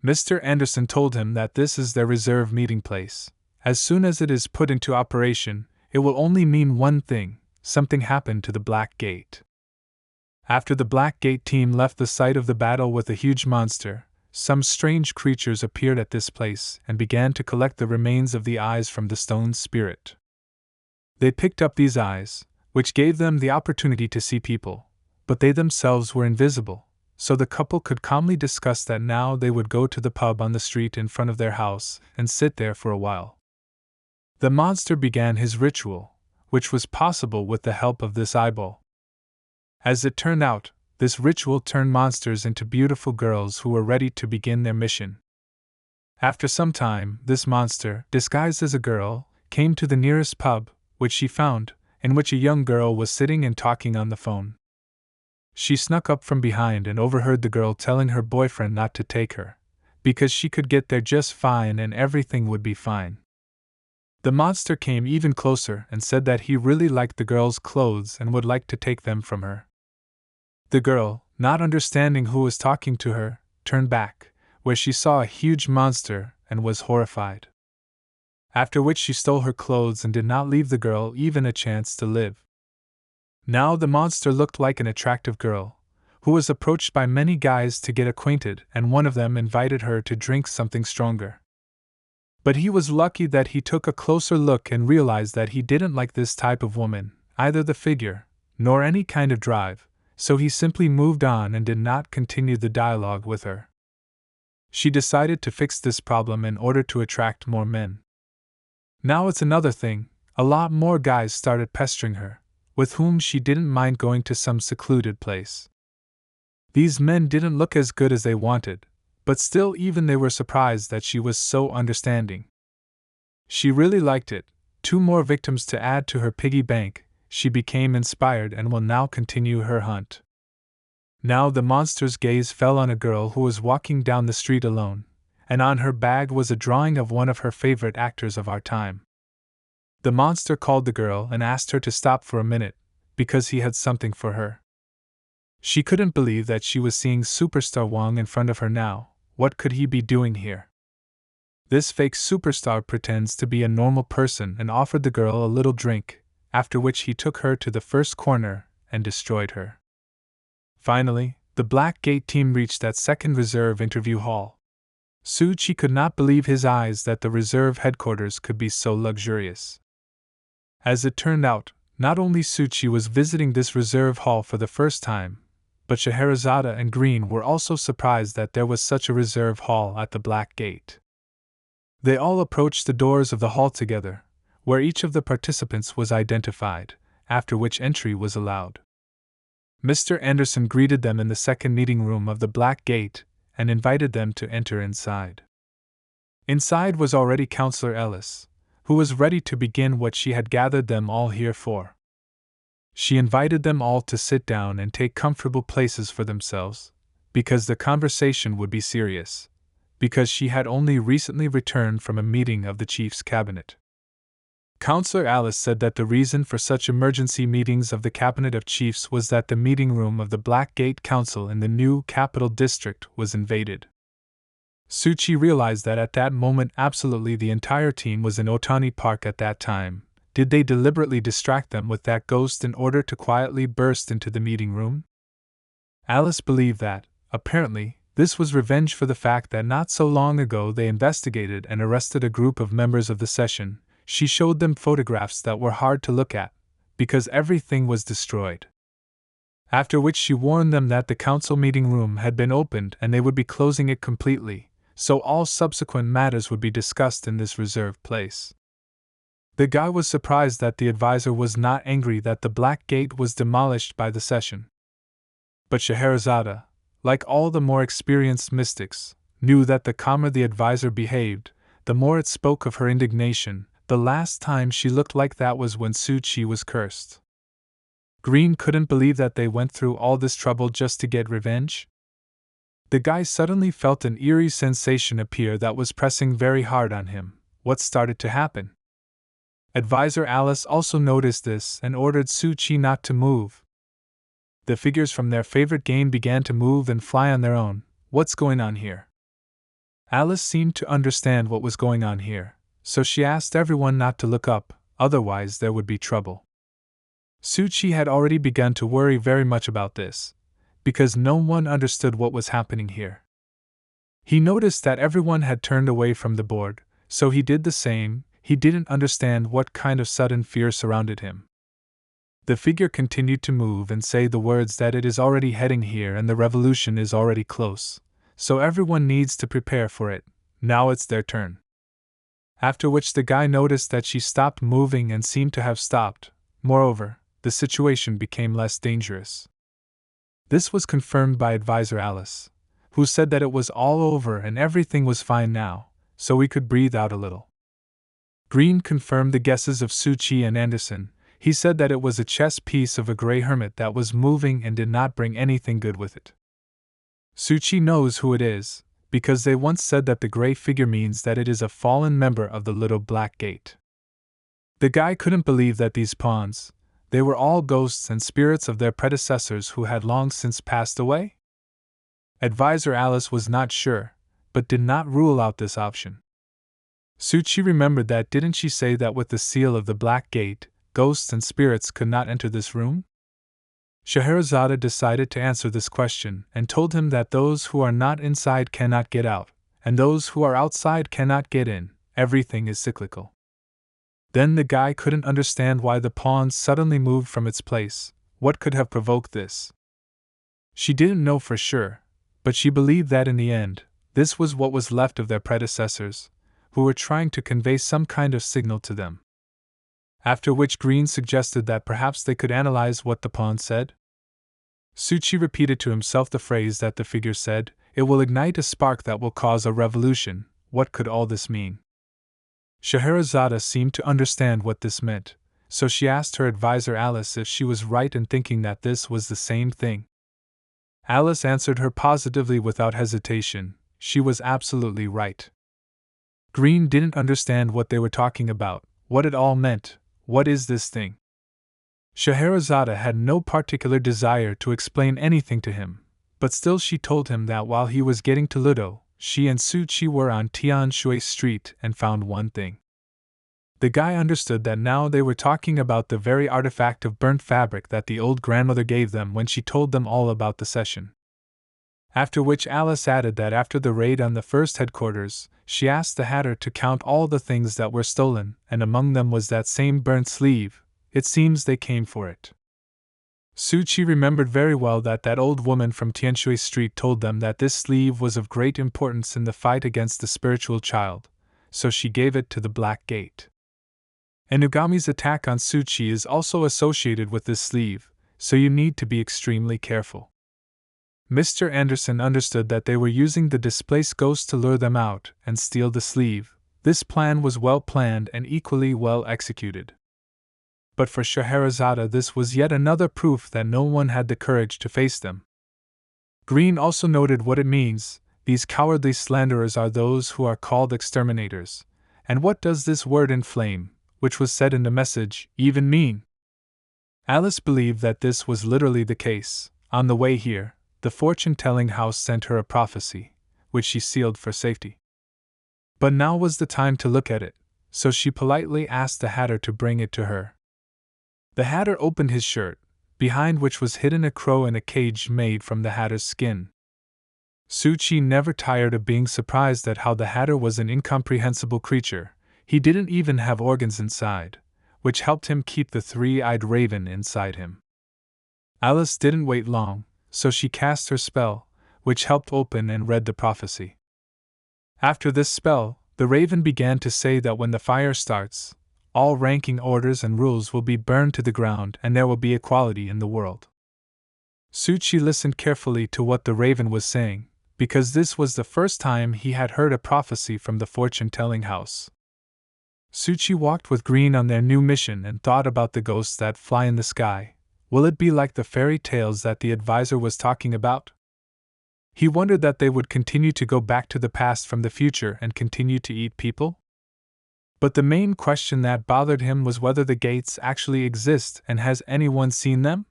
Mr. Anderson told him that this is their reserve meeting place. As soon as it is put into operation, it will only mean one thing: something happened to the Black Gate. After the Black Gate team left the site of the battle with a huge monster, some strange creatures appeared at this place and began to collect the remains of the eyes from the stone spirit. They picked up these eyes, which gave them the opportunity to see people, but they themselves were invisible, so the couple could calmly discuss that now they would go to the pub on the street in front of their house and sit there for a while. The monster began his ritual, which was possible with the help of this eyeball. As it turned out, this ritual turned monsters into beautiful girls who were ready to begin their mission. After some time, this monster, disguised as a girl, came to the nearest pub, which she found, in which a young girl was sitting and talking on the phone. She snuck up from behind and overheard the girl telling her boyfriend not to take her, because she could get there just fine and everything would be fine. The monster came even closer and said that he really liked the girl's clothes and would like to take them from her. The girl, not understanding who was talking to her, turned back, where she saw a huge monster and was horrified. After which she stole her clothes and did not leave the girl even a chance to live. Now the monster looked like an attractive girl, who was approached by many guys to get acquainted, and one of them invited her to drink something stronger. But he was lucky that he took a closer look and realized that he didn't like this type of woman, either the figure, nor any kind of drive, so he simply moved on and did not continue the dialogue with her. She decided to fix this problem in order to attract more men. Now it's another thing, a lot more guys started pestering her, with whom she didn't mind going to some secluded place. These men didn't look as good as they wanted, but still even they were surprised that she was so understanding. She really liked it. 2 more victims to add to her piggy bank. She became inspired and will now continue her hunt. Now the monster's gaze fell on a girl who was walking down the street alone, and on her bag was a drawing of one of her favorite actors of our time. The monster called the girl and asked her to stop for a minute, because he had something for her. She couldn't believe that she was seeing Superstar Wang in front of her now. What could he be doing here? This fake superstar pretends to be a normal person and offered the girl a little drink, after which he took her to the first corner and destroyed her. Finally, the Black Gate team reached that second reserve interview hall. Su-Chi could not believe his eyes that the reserve headquarters could be so luxurious. As it turned out, not only Su-Chi was visiting this reserve hall for the first time, but Scheherazade and Green were also surprised that there was such a reserve hall at the Black Gate. They all approached the doors of the hall together, where each of the participants was identified, after which entry was allowed. Mr. Anderson greeted them in the second meeting room of the Black Gate and invited them to enter inside. Inside was already Counselor Ellis, who was ready to begin what she had gathered them all here for. She invited them all to sit down and take comfortable places for themselves, because the conversation would be serious, because she had only recently returned from a meeting of the Chief's Cabinet. Counselor Alice said that the reason for such emergency meetings of the Cabinet of Chiefs was that the meeting room of the Black Gate Council in the new Capital District was invaded. Su-Chi realized that at that moment absolutely the entire team was in Otani Park at that time. Did they deliberately distract them with that ghost in order to quietly burst into the meeting room? Alice believed that, apparently, this was revenge for the fact that not so long ago they investigated and arrested a group of members of the session. She showed them photographs that were hard to look at, because everything was destroyed. After which she warned them that the council meeting room had been opened and they would be closing it completely, so all subsequent matters would be discussed in this reserved place. The guy was surprised that the advisor was not angry that the Black Gate was demolished by the session. But Scheherazade, like all the more experienced mystics, knew that the calmer the advisor behaved, the more it spoke of her indignation. The last time she looked like that was when Su-Chi was cursed. Green couldn't believe that they went through all this trouble just to get revenge. The guy suddenly felt an eerie sensation appear that was pressing very hard on him. What started to happen? Advisor Alice also noticed this and ordered Su-Chi not to move. The figures from their favorite game began to move and fly on their own. What's going on here? Alice seemed to understand what was going on here, so she asked everyone not to look up, otherwise there would be trouble. Su-Chi had already begun to worry very much about this, because no one understood what was happening here. He noticed that everyone had turned away from the board, so he did the same. He didn't understand what kind of sudden fear surrounded him. The figure continued to move and say the words that it is already heading here and the revolution is already close, so everyone needs to prepare for it. Now it's their turn. After which the guy noticed that she stopped moving and seemed to have stopped. Moreover, the situation became less dangerous. This was confirmed by Advisor Alice, who said that it was all over and everything was fine now, so we could breathe out a little. Green confirmed the guesses of Su-Chi and Anderson. He said that it was a chess piece of a gray hermit that was moving and did not bring anything good with it. Su-Chi knows who it is, because they once said that the gray figure means that it is a fallen member of the Little Black Gate. The guy couldn't believe that these pawns, they were all ghosts and spirits of their predecessors who had long since passed away? Advisor Alice was not sure, but did not rule out this option. Su-Chi remembered that didn't she say that with the seal of the Black Gate, ghosts and spirits could not enter this room? Scheherazade decided to answer this question and told him that those who are not inside cannot get out, and those who are outside cannot get in. Everything is cyclical. Then the guy couldn't understand why the pawn suddenly moved from its place. What could have provoked this? She didn't know for sure, but she believed that in the end, this was what was left of their predecessors, who were trying to convey some kind of signal to them. After which Green suggested that perhaps they could analyze what the pawn said. Su-Chi repeated to himself the phrase that the figure said, "It will ignite a spark that will cause a revolution." What could all this mean? Scheherazade seemed to understand what this meant, so she asked her advisor Alice if she was right in thinking that this was the same thing. Alice answered her positively without hesitation. She was absolutely right. Green didn't understand what they were talking about, what it all meant. What is this thing? Scheherazade had no particular desire to explain anything to him, but still she told him that while he was getting to Ludo, she and Suchi were on Tian Shui Street and found one thing. The guy understood that now they were talking about the very artifact of burnt fabric that the old grandmother gave them when she told them all about the session. After which Alice added that after the raid on the first headquarters, she asked the Hatter to count all the things that were stolen, and among them was that same burnt sleeve. It seems they came for it. Suchi remembered very well that old woman from Tianshui Street told them that this sleeve was of great importance in the fight against the spiritual child, so she gave it to the Black Gate. Inugami's attack on Suchi is also associated with this sleeve, so you need to be extremely careful. Mr. Anderson understood that they were using the displaced ghost to lure them out and steal the sleeve. This plan was well planned and equally well executed. But for Scheherazade this was yet another proof that no one had the courage to face them. Green also noted what it means. These cowardly slanderers are those who are called exterminators. And what does this word inflame, which was said in the message, even mean? Alice believed that this was literally the case. On the way here, the fortune-telling house sent her a prophecy, which she sealed for safety. But now was the time to look at it, so she politely asked the Hatter to bring it to her. The Hatter opened his shirt, behind which was hidden a crow in a cage made from the Hatter's skin. Suchi never tired of being surprised at how the Hatter was an incomprehensible creature. He didn't even have organs inside, which helped him keep the three-eyed raven inside him. Alice didn't wait long, so she cast her spell, which helped open and read the prophecy. After this spell, the raven began to say that when the fire starts, all ranking orders and rules will be burned to the ground and there will be equality in the world. Suchi listened carefully to what the raven was saying, because this was the first time he had heard a prophecy from the fortune-telling house. Suchi walked with Green on their new mission and thought about the ghosts that fly in the sky. Will it be like the fairy tales that the advisor was talking about? He wondered that they would continue to go back to the past from the future and continue to eat people? But the main question that bothered him was whether the gates actually exist and has anyone seen them?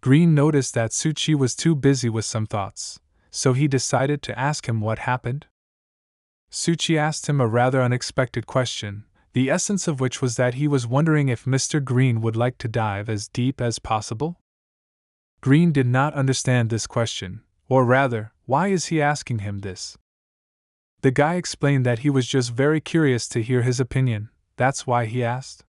Green noticed that Suchi was too busy with some thoughts, so he decided to ask him what happened. Suchi asked him a rather unexpected question, the essence of which was that he was wondering if Mr. Green would like to dive as deep as possible. Green did not understand this question, or rather, why is he asking him this? The guy explained that he was just very curious to hear his opinion, that's why he asked.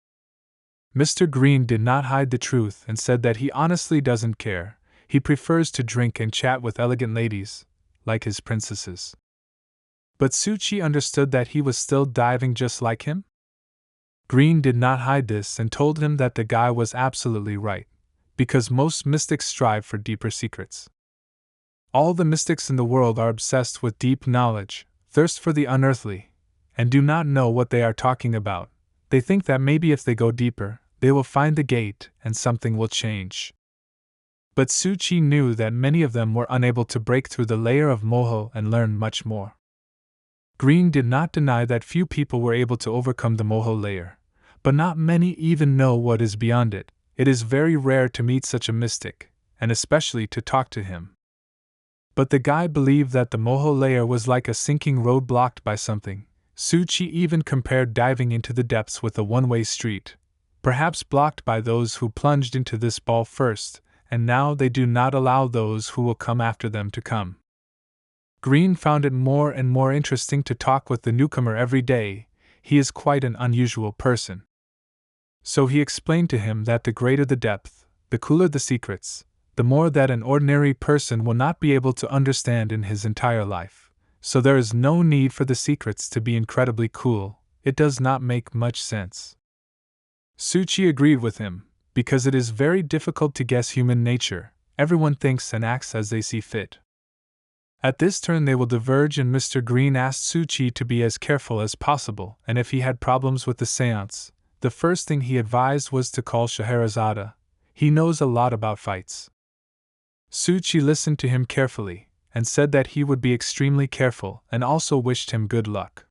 Mr. Green did not hide the truth and said that he honestly doesn't care, he prefers to drink and chat with elegant ladies, like his princesses. But Suchi understood that he was still diving just like him? Green did not hide this and told him that the guy was absolutely right, because most mystics strive for deeper secrets. All the mystics in the world are obsessed with deep knowledge, thirst for the unearthly, and do not know what they are talking about. They think that maybe if they go deeper, they will find the gate and something will change. But Suchi knew that many of them were unable to break through the layer of moho and learn much more. Green did not deny that few people were able to overcome the moho layer, but not many even know what is beyond it. It is very rare to meet such a mystic, and especially to talk to him. But the guy believed that the moho layer was like a sinking road blocked by something. Suchi even compared diving into the depths with a one-way street, perhaps blocked by those who plunged into this ball first, and now they do not allow those who will come after them to come. Green found it more and more interesting to talk with the newcomer every day. He is quite an unusual person. So he explained to him that the greater the depth, the cooler the secrets, the more that an ordinary person will not be able to understand in his entire life. So there is no need for the secrets to be incredibly cool, it does not make much sense. Suchi agreed with him, because it is very difficult to guess human nature, everyone thinks and acts as they see fit. At this turn they will diverge and Mr. Green asked Suchi to be as careful as possible, and if he had problems with the seance, the first thing he advised was to call Scheherazade. He knows a lot about fights. Suchi listened to him carefully, and said that he would be extremely careful and also wished him good luck.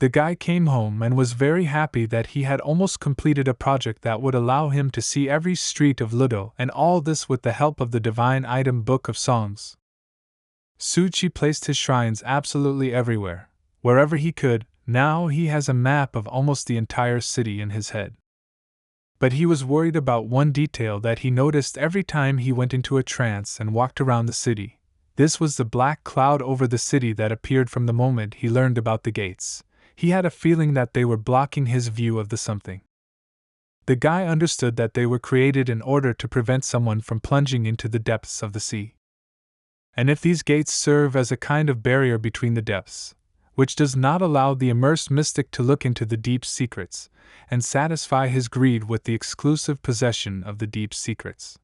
The guy came home and was very happy that he had almost completed a project that would allow him to see every street of Ludo, and all this with the help of the divine item book of songs. Suchi placed his shrines absolutely everywhere, wherever he could. Now he has a map of almost the entire city in his head. But he was worried about one detail that he noticed every time he went into a trance and walked around the city. This was the black cloud over the city that appeared from the moment he learned about the gates. He had a feeling that they were blocking his view of the something. The guy understood that they were created in order to prevent someone from plunging into the depths of the sea. And if these gates serve as a kind of barrier between the depths, which does not allow the immersed mystic to look into the deep secrets, and satisfy his greed with the exclusive possession of the deep secrets.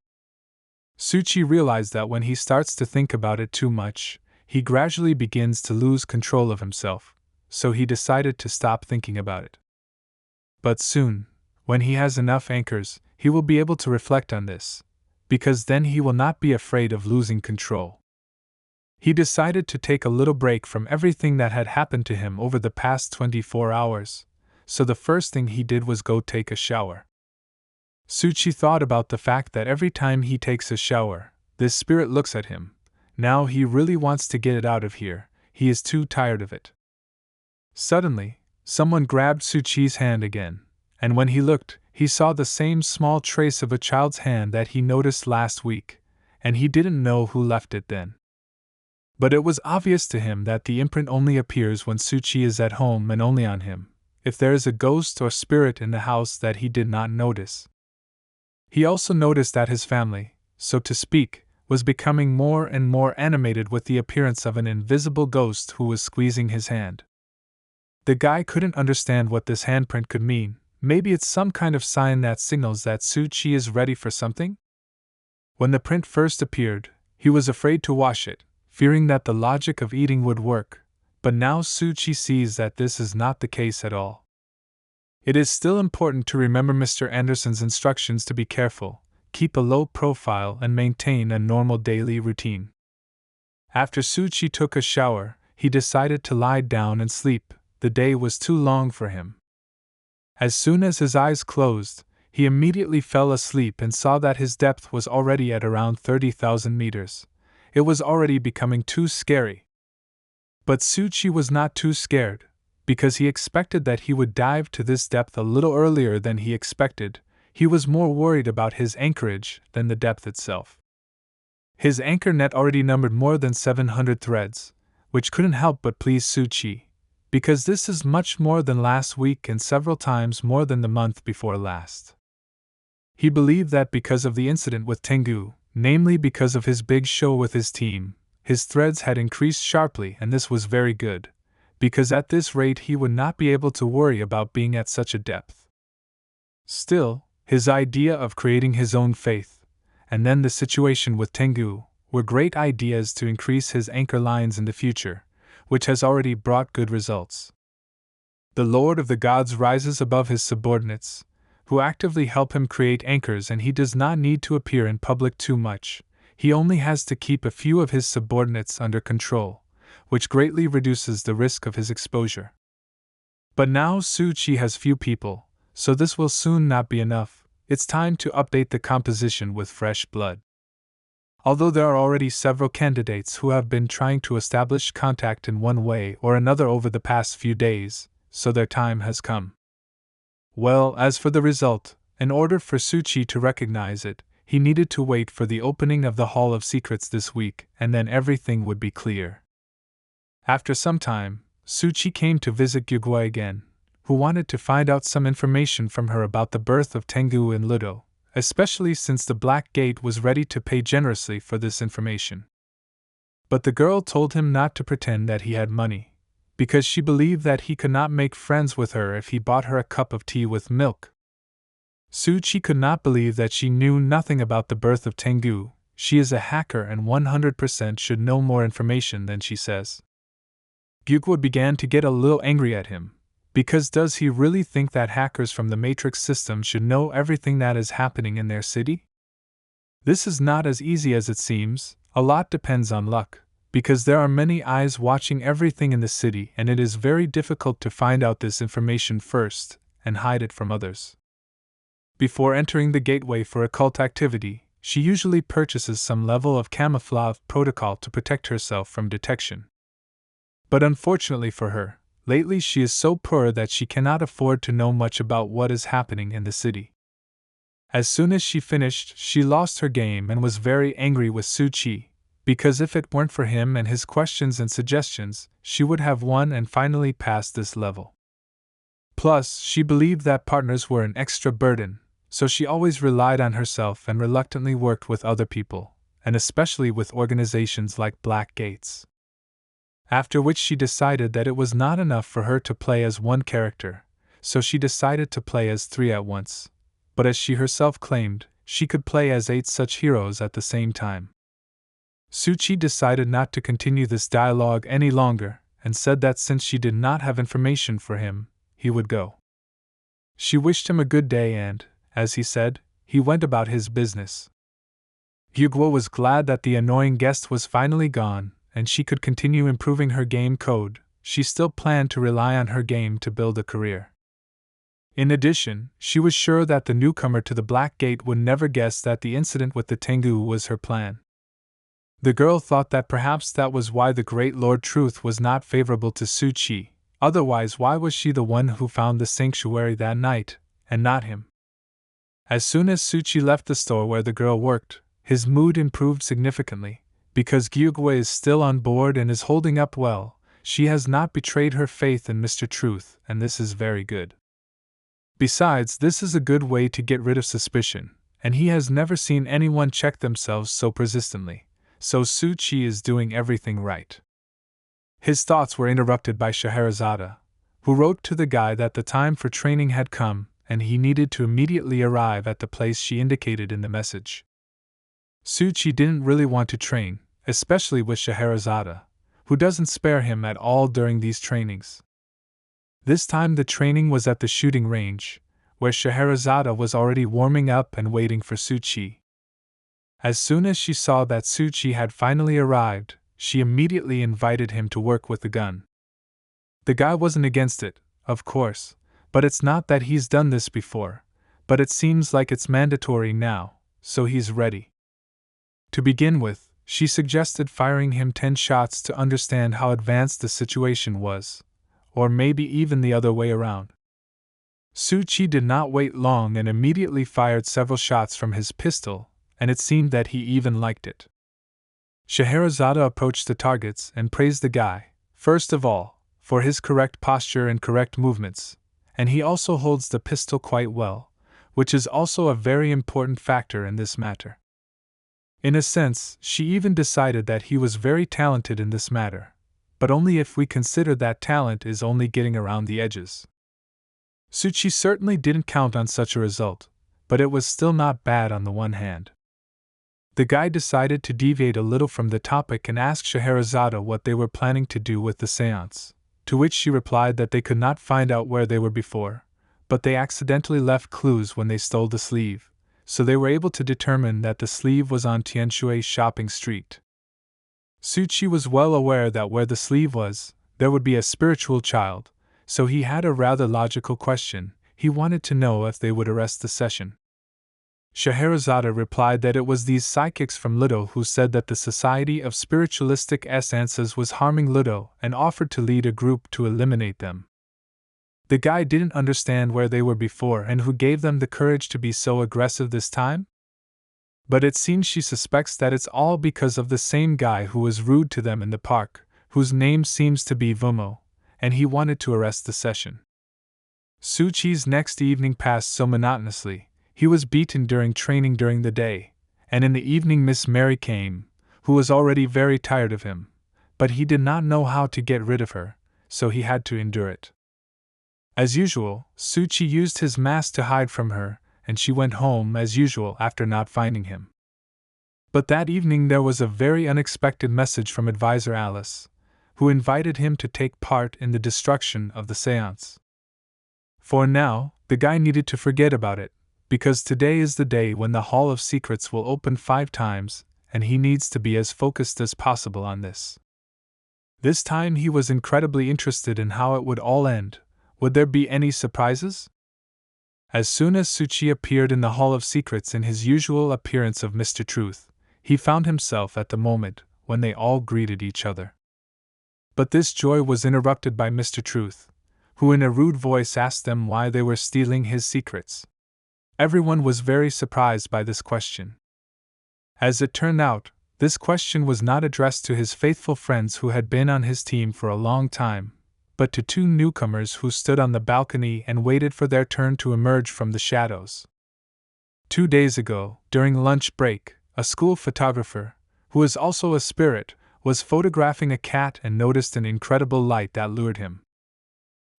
Suchi realized that when he starts to think about it too much, he gradually begins to lose control of himself, so he decided to stop thinking about it. But soon, when he has enough anchors, he will be able to reflect on this, because then he will not be afraid of losing control. He decided to take a little break from everything that had happened to him over the past 24 hours, so the first thing he did was go take a shower. Suchi thought about the fact that every time he takes a shower, this spirit looks at him. Now he really wants to get it out of here, he is too tired of it. Suddenly, someone grabbed Suchi's hand again, and when he looked, he saw the same small trace of a child's hand that he noticed last week, and he didn't know who left it then. But it was obvious to him that the imprint only appears when Suchi is at home and only on him, if there is a ghost or spirit in the house that he did not notice. He also noticed that his family, so to speak, was becoming more and more animated with the appearance of an invisible ghost who was squeezing his hand. The guy couldn't understand what this handprint could mean. Maybe it's some kind of sign that signals that Suchi is ready for something? When the print first appeared, he was afraid to wash it, fearing that the logic of eating would work, but now Suchi sees that this is not the case at all. It is still important to remember Mr. Anderson's instructions to be careful, keep a low profile and maintain a normal daily routine. After Suchi took a shower, he decided to lie down and sleep. The day was too long for him. As soon as his eyes closed, he immediately fell asleep and saw that his depth was already at around 30,000 meters. It was already becoming too scary. But Suchi was not too scared, because he expected that he would dive to this depth a little earlier than he expected. He was more worried about his anchorage than the depth itself. His anchor net already numbered more than 700 threads, which couldn't help but please Suchi, because this is much more than last week and several times more than the month before last. He believed that because of the incident with Tengu, namely because of his big show with his team, his threads had increased sharply, and this was very good, because at this rate he would not be able to worry about being at such a depth. Still, his idea of creating his own faith, and then the situation with Tengu, were great ideas to increase his anchor lines in the future, which has already brought good results. The Lord of the Gods rises above his subordinates, who actively help him create anchors, and he does not need to appear in public too much. He only has to keep a few of his subordinates under control, which greatly reduces the risk of his exposure. But now Suchi has few people, so this will soon not be enough. It's time to update the composition with fresh blood. Although there are already several candidates who have been trying to establish contact in one way or another over the past few days, so their time has come. Well, as for the result, in order for Suchi to recognize it, he needed to wait for the opening of the Hall of Secrets this week, and then everything would be clear. After some time, Suchi came to visit Gyugwe again, who wanted to find out some information from her about the birth of Tengu in Ludo, especially since the Black Gate was ready to pay generously for this information. But the girl told him not to pretend that he had money, because she believed that he could not make friends with her if he bought her a cup of tea with milk. Suchi could not believe that she knew nothing about the birth of Tengu. She is a hacker and 100% should know more information than she says. Gyugwe began to get a little angry at him, because does he really think that hackers from the Matrix system should know everything that is happening in their city? This is not as easy as it seems. A lot depends on luck, because there are many eyes watching everything in the city and it is very difficult to find out this information first and hide it from others. Before entering the gateway for occult activity, she usually purchases some level of camouflage protocol to protect herself from detection. But unfortunately for her, lately she is so poor that she cannot afford to know much about what is happening in the city. As soon as she finished, she lost her game and was very angry with Su Chi, because if it weren't for him and his questions and suggestions, she would have won and finally passed this level. Plus, she believed that partners were an extra burden, so she always relied on herself and reluctantly worked with other people, and especially with organizations like Black Gates. After which she decided that it was not enough for her to play as one character, so she decided to play as 3 at once. But as she herself claimed, she could play as 8 such heroes at the same time. Su Chi decided not to continue this dialogue any longer, and said that since she did not have information for him, he would go. She wished him a good day and, as he said, he went about his business. Gyugwo was glad that the annoying guest was finally gone, and she could continue improving her game code. She still planned to rely on her game to build a career. In addition, she was sure that the newcomer to the Black Gate would never guess that the incident with the Tengu was her plan. The girl thought that perhaps that was why the Great Lord Truth was not favorable to Su Chi, otherwise why was she the one who found the sanctuary that night, and not him? As soon as Su Chi left the store where the girl worked, his mood improved significantly, because Gyugwe is still on board and is holding up well. She has not betrayed her faith in Mr. Truth, and this is very good. Besides, this is a good way to get rid of suspicion, and he has never seen anyone check themselves so persistently. So Su Chi is doing everything right. His thoughts were interrupted by Scheherazade, who wrote to the guy that the time for training had come, and he needed to immediately arrive at the place she indicated in the message. Su Chi didn't really want to train, especially with Scheherazade, who doesn't spare him at all during these trainings. This time the training was at the shooting range, where Scheherazade was already warming up and waiting for Su Chi. As soon as she saw that Su Chi had finally arrived, she immediately invited him to work with the gun. The guy wasn't against it, of course, but it's not that he's done this before, but it seems like it's mandatory now, so he's ready. To begin with, she suggested firing him 10 shots to understand how advanced the situation was, or maybe even the other way around. Su Chi did not wait long and immediately fired several shots from his pistol, and it seemed that he even liked it. Scheherazade approached the targets and praised the guy, first of all, for his correct posture and correct movements, and he also holds the pistol quite well, which is also a very important factor in this matter. In a sense, she even decided that he was very talented in this matter, but only if we consider that talent is only getting around the edges. Su Chi certainly didn't count on such a result, but it was still not bad on the one hand. The guy decided to deviate a little from the topic and asked Scheherazade what they were planning to do with the seance, to which she replied that they could not find out where they were before, but they accidentally left clues when they stole the sleeve, so they were able to determine that the sleeve was on Tianshui Shopping Street. Su Chi was well aware that where the sleeve was, there would be a spiritual child, so he had a rather logical question. He wanted to know if they would arrest the session. Scheherazade replied that it was these psychics from Ludo who said that the Society of Spiritualistic Essences was harming Ludo and offered to lead a group to eliminate them. The guy didn't understand where they were before and who gave them the courage to be so aggressive this time? But it seems she suspects that it's all because of the same guy who was rude to them in the park, whose name seems to be Vumo, and he wanted to arrest the session. Su Chi's next evening passed so monotonously. He was beaten during training during the day, and in the evening Miss Mary came, who was already very tired of him, but he did not know how to get rid of her, so he had to endure it. As usual, Su Chi used his mask to hide from her, and she went home as usual after not finding him. But that evening there was a very unexpected message from Advisor Alice, who invited him to take part in the destruction of the seance. For now, the guy needed to forget about it, because today is the day when the Hall of Secrets will open 5 times, and he needs to be as focused as possible on this. This time he was incredibly interested in how it would all end. Would there be any surprises? As soon as Tsuchi appeared in the Hall of Secrets in his usual appearance of Mr. Truth, he found himself at the moment when they all greeted each other. But this joy was interrupted by Mr. Truth, who in a rude voice asked them why they were stealing his secrets. Everyone was very surprised by this question. As it turned out, this question was not addressed to his faithful friends who had been on his team for a long time, but to two newcomers who stood on the balcony and waited for their turn to emerge from the shadows. 2 days ago, during lunch break, a school photographer, who is also a spirit, was photographing a cat and noticed an incredible light that lured him.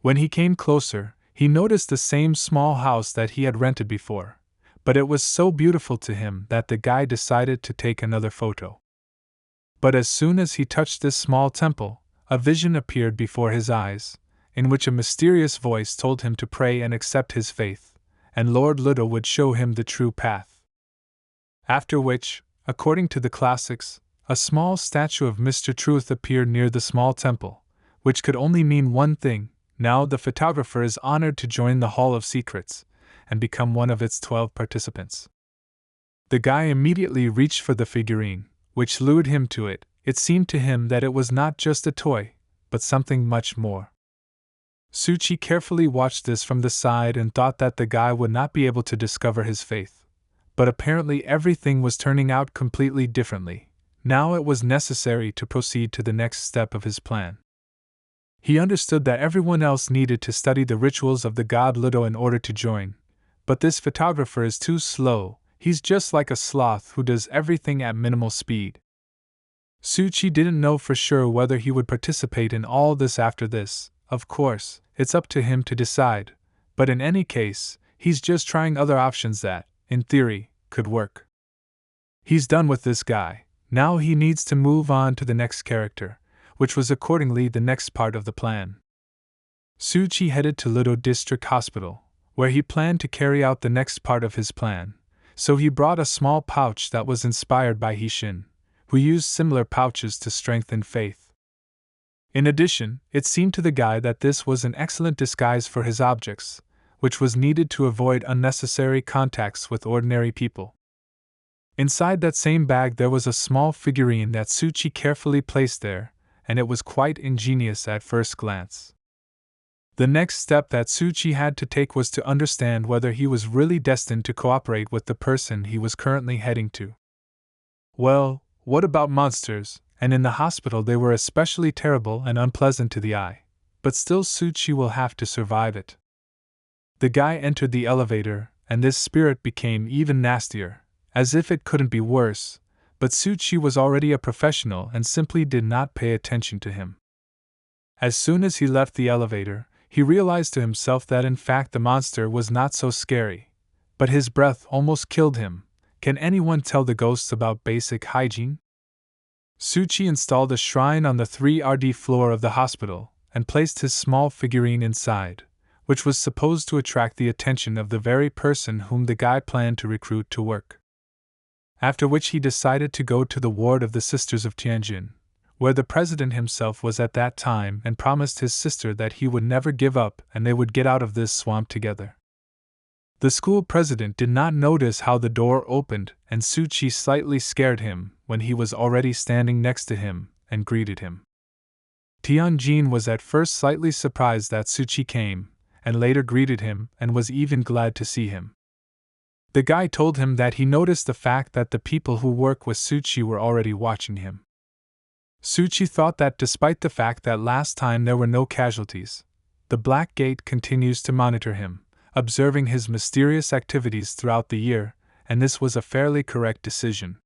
When he came closer, he noticed the same small house that he had rented before, but it was so beautiful to him that the guy decided to take another photo. But as soon as he touched this small temple, a vision appeared before his eyes, in which a mysterious voice told him to pray and accept his faith, and Lord Ludo would show him the true path. After which, according to the classics, a small statue of Mr. Truth appeared near the small temple, which could only mean one thing: now the photographer is honored to join the Hall of Secrets and become one of its 12 participants. The guy immediately reached for the figurine, which lured him to it. It seemed to him that it was not just a toy, but something much more. Tsuchi carefully watched this from the side and thought that the guy would not be able to discover his faith. But apparently everything was turning out completely differently. Now it was necessary to proceed to the next step of his plan. He understood that everyone else needed to study the rituals of the god Ludo in order to join, but this photographer is too slow. He's just like a sloth who does everything at minimal speed. Tsuchi didn't know for sure whether he would participate in all this after this. Of course, it's up to him to decide, but in any case, he's just trying other options that, in theory, could work. He's done with this guy. Now he needs to move on to the next character, which was accordingly the next part of the plan. Tsuchi headed to Ludo District Hospital, where he planned to carry out the next part of his plan, so he brought a small pouch that was inspired by Hishin, who used similar pouches to strengthen faith. In addition, it seemed to the guy that this was an excellent disguise for his objects, which was needed to avoid unnecessary contacts with ordinary people. Inside that same bag there was a small figurine that Tsuchi carefully placed there, and it was quite ingenious at first glance. The next step that Tsuchi had to take was to understand whether he was really destined to cooperate with the person he was currently heading to. Well, what about monsters? And in the hospital they were especially terrible and unpleasant to the eye, but still Tsuchi will have to survive it. The guy entered the elevator, and this spirit became even nastier, as if it couldn't be worse, but Tsuchi was already a professional and simply did not pay attention to him. As soon as he left the elevator, he realized to himself that in fact the monster was not so scary, but his breath almost killed him. Can anyone tell the ghosts about basic hygiene? Tsuchi installed a shrine on the 3rd floor of the hospital and placed his small figurine inside, which was supposed to attract the attention of the very person whom the guy planned to recruit to work. After which he decided to go to the ward of the Sisters of Tianjin, where the president himself was at that time, and promised his sister that he would never give up and they would get out of this swamp together. The school president did not notice how the door opened, and Tsuchi slightly scared him when he was already standing next to him and greeted him. Tianjin was at first slightly surprised that Tsuchi came, and later greeted him and was even glad to see him. The guy told him that he noticed the fact that the people who work with Tsuchi were already watching him. Tsuchi thought that despite the fact that last time there were no casualties, the Black Gate continues to monitor him, observing his mysterious activities throughout the year, and this was a fairly correct decision.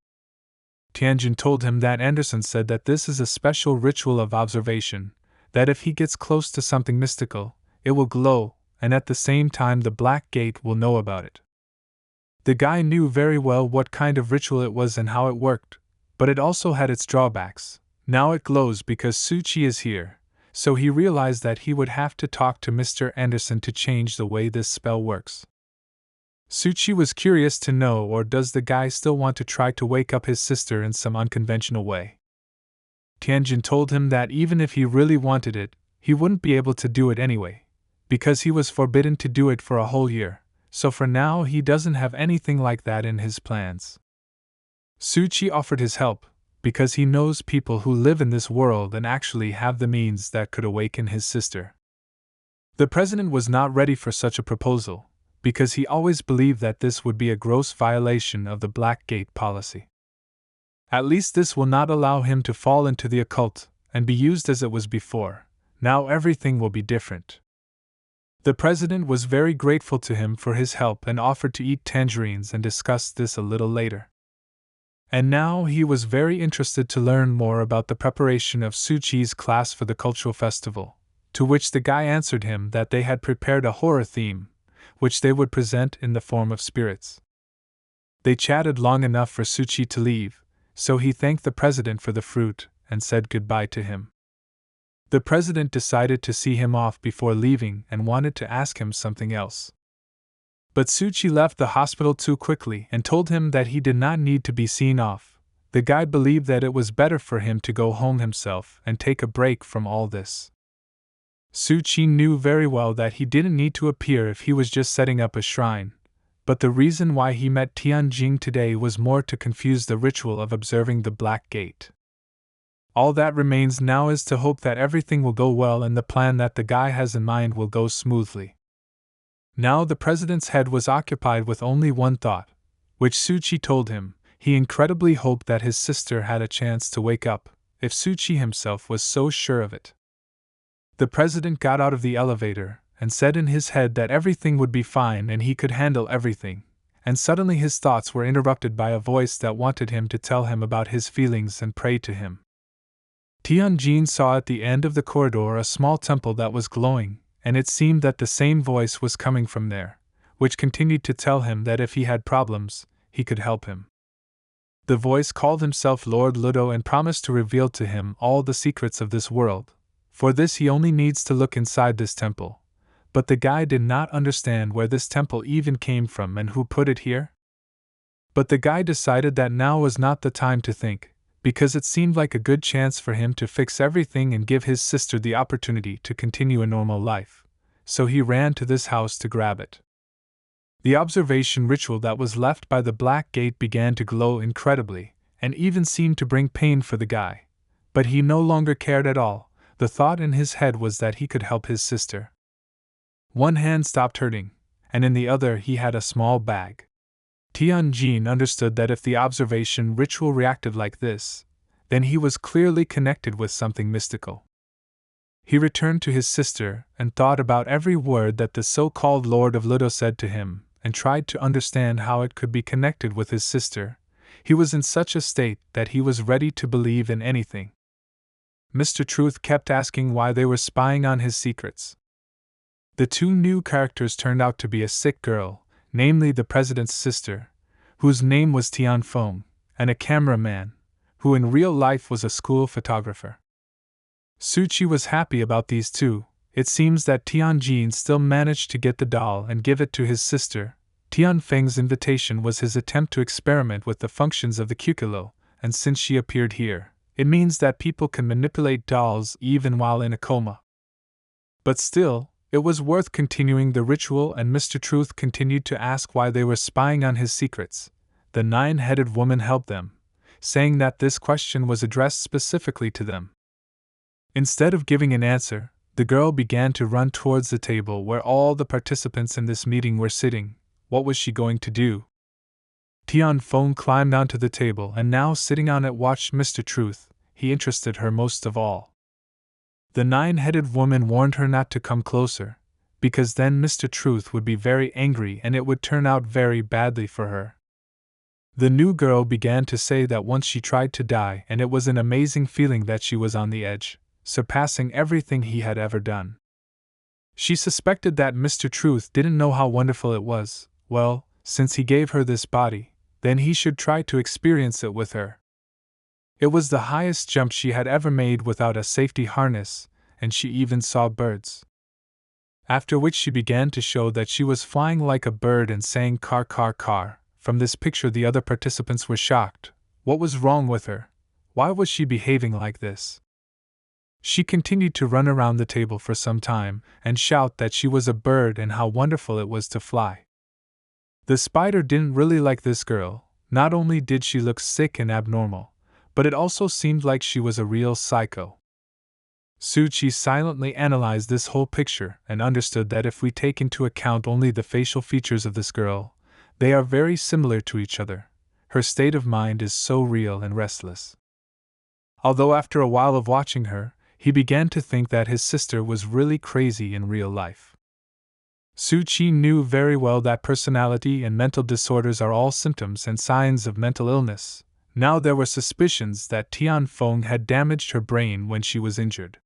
Tianjin told him that Anderson said that this is a special ritual of observation, that if he gets close to something mystical, it will glow, and at the same time the Black Gate will know about it. The guy knew very well what kind of ritual it was and how it worked, but it also had its drawbacks. Now it glows because Tsuchi is here, so he realized that he would have to talk to Mr. Anderson to change the way this spell works. Tsuchi was curious to know, or does the guy still want to try to wake up his sister in some unconventional way? Tianjin told him that even if he really wanted it, he wouldn't be able to do it anyway, because he was forbidden to do it for a whole year, so for now he doesn't have anything like that in his plans. Su Qi offered his help, because he knows people who live in this world and actually have the means that could awaken his sister. The president was not ready for such a proposal, because he always believed that this would be a gross violation of the Black Gate policy. At least this will not allow him to fall into the occult and be used as it was before. Now everything will be different. The president was very grateful to him for his help and offered to eat tangerines and discuss this a little later. And now he was very interested to learn more about the preparation of Su Qi's class for the cultural festival, to which the guy answered him that they had prepared a horror theme, which they would present in the form of spirits. They chatted long enough for Su Qi to leave, so he thanked the president for the fruit and said goodbye to him. The president decided to see him off before leaving and wanted to ask him something else. But Su Qi left the hospital too quickly and told him that he did not need to be seen off. The guy believed that it was better for him to go home himself and take a break from all this. Su Qi knew very well that he didn't need to appear if he was just setting up a shrine, but the reason why he met Tianjin today was more to confuse the ritual of observing the Black Gate. All that remains now is to hope that everything will go well and the plan that the guy has in mind will go smoothly. Now the president's head was occupied with only one thought, which Su Qi told him. He incredibly hoped that his sister had a chance to wake up, if Su Qi himself was so sure of it. The president got out of the elevator and said in his head that everything would be fine and he could handle everything, and suddenly his thoughts were interrupted by a voice that wanted him to tell him about his feelings and pray to him. Tianjin saw at the end of the corridor a small temple that was glowing, and it seemed that the same voice was coming from there, which continued to tell him that if he had problems, he could help him. The voice called himself Lord Ludo and promised to reveal to him all the secrets of this world. For this he only needs to look inside this temple. But the guy did not understand where this temple even came from and who put it here. But the guy decided that now was not the time to think, because it seemed like a good chance for him to fix everything and give his sister the opportunity to continue a normal life, so he ran to this house to grab it. The observation ritual that was left by the Black Gate began to glow incredibly, and even seemed to bring pain for the guy. But he no longer cared at all. The thought in his head was that he could help his sister. One hand stopped hurting, and in the other he had a small bag. Tianjin understood that if the observation ritual reacted like this, then he was clearly connected with something mystical. He returned to his sister and thought about every word that the so-called Lord of Ludo said to him, and tried to understand how it could be connected with his sister. He was in such a state that he was ready to believe in anything. Mr. Truth kept asking why they were spying on his secrets. The two new characters turned out to be a sick girl, namely the president's sister, whose name was Tian Feng, and a cameraman, who in real life was a school photographer. Su Qi was happy about these two. It seems that Tianjin still managed to get the doll and give it to his sister. Tian Feng's invitation was his attempt to experiment with the functions of the Cthulhu, and since she appeared here, it means that people can manipulate dolls even while in a coma. But still, it was worth continuing the ritual, and Mr. Truth continued to ask why they were spying on his secrets. The nine-headed woman helped them, saying that this question was addressed specifically to them. Instead of giving an answer, the girl began to run towards the table where all the participants in this meeting were sitting. What was she going to do? Tian Feng climbed onto the table and now sitting on it watched Mr. Truth. He interested her most of all. The nine-headed woman warned her not to come closer, because then Mr. Truth would be very angry and it would turn out very badly for her. The new girl began to say that once she tried to die and it was an amazing feeling that she was on the edge, surpassing everything he had ever done. She suspected that Mr. Truth didn't know how wonderful it was. Well, since he gave her this body, then he should try to experience it with her. It was the highest jump she had ever made without a safety harness, and she even saw birds. After which she began to show that she was flying like a bird and saying car car car. From this picture the other participants were shocked. What was wrong with her? Why was she behaving like this? She continued to run around the table for some time and shout that she was a bird and how wonderful it was to fly. The spider didn't really like this girl. Not only did she look sick and abnormal, but it also seemed like she was a real psycho. Suchi silently analyzed this whole picture and understood that if we take into account only the facial features of this girl, they are very similar to each other. Her state of mind is so real and restless. Although after a while of watching her, he began to think that his sister was really crazy in real life. Suchi knew very well that personality and mental disorders are all symptoms and signs of mental illness. Now there were suspicions that Tianfeng had damaged her brain when she was injured.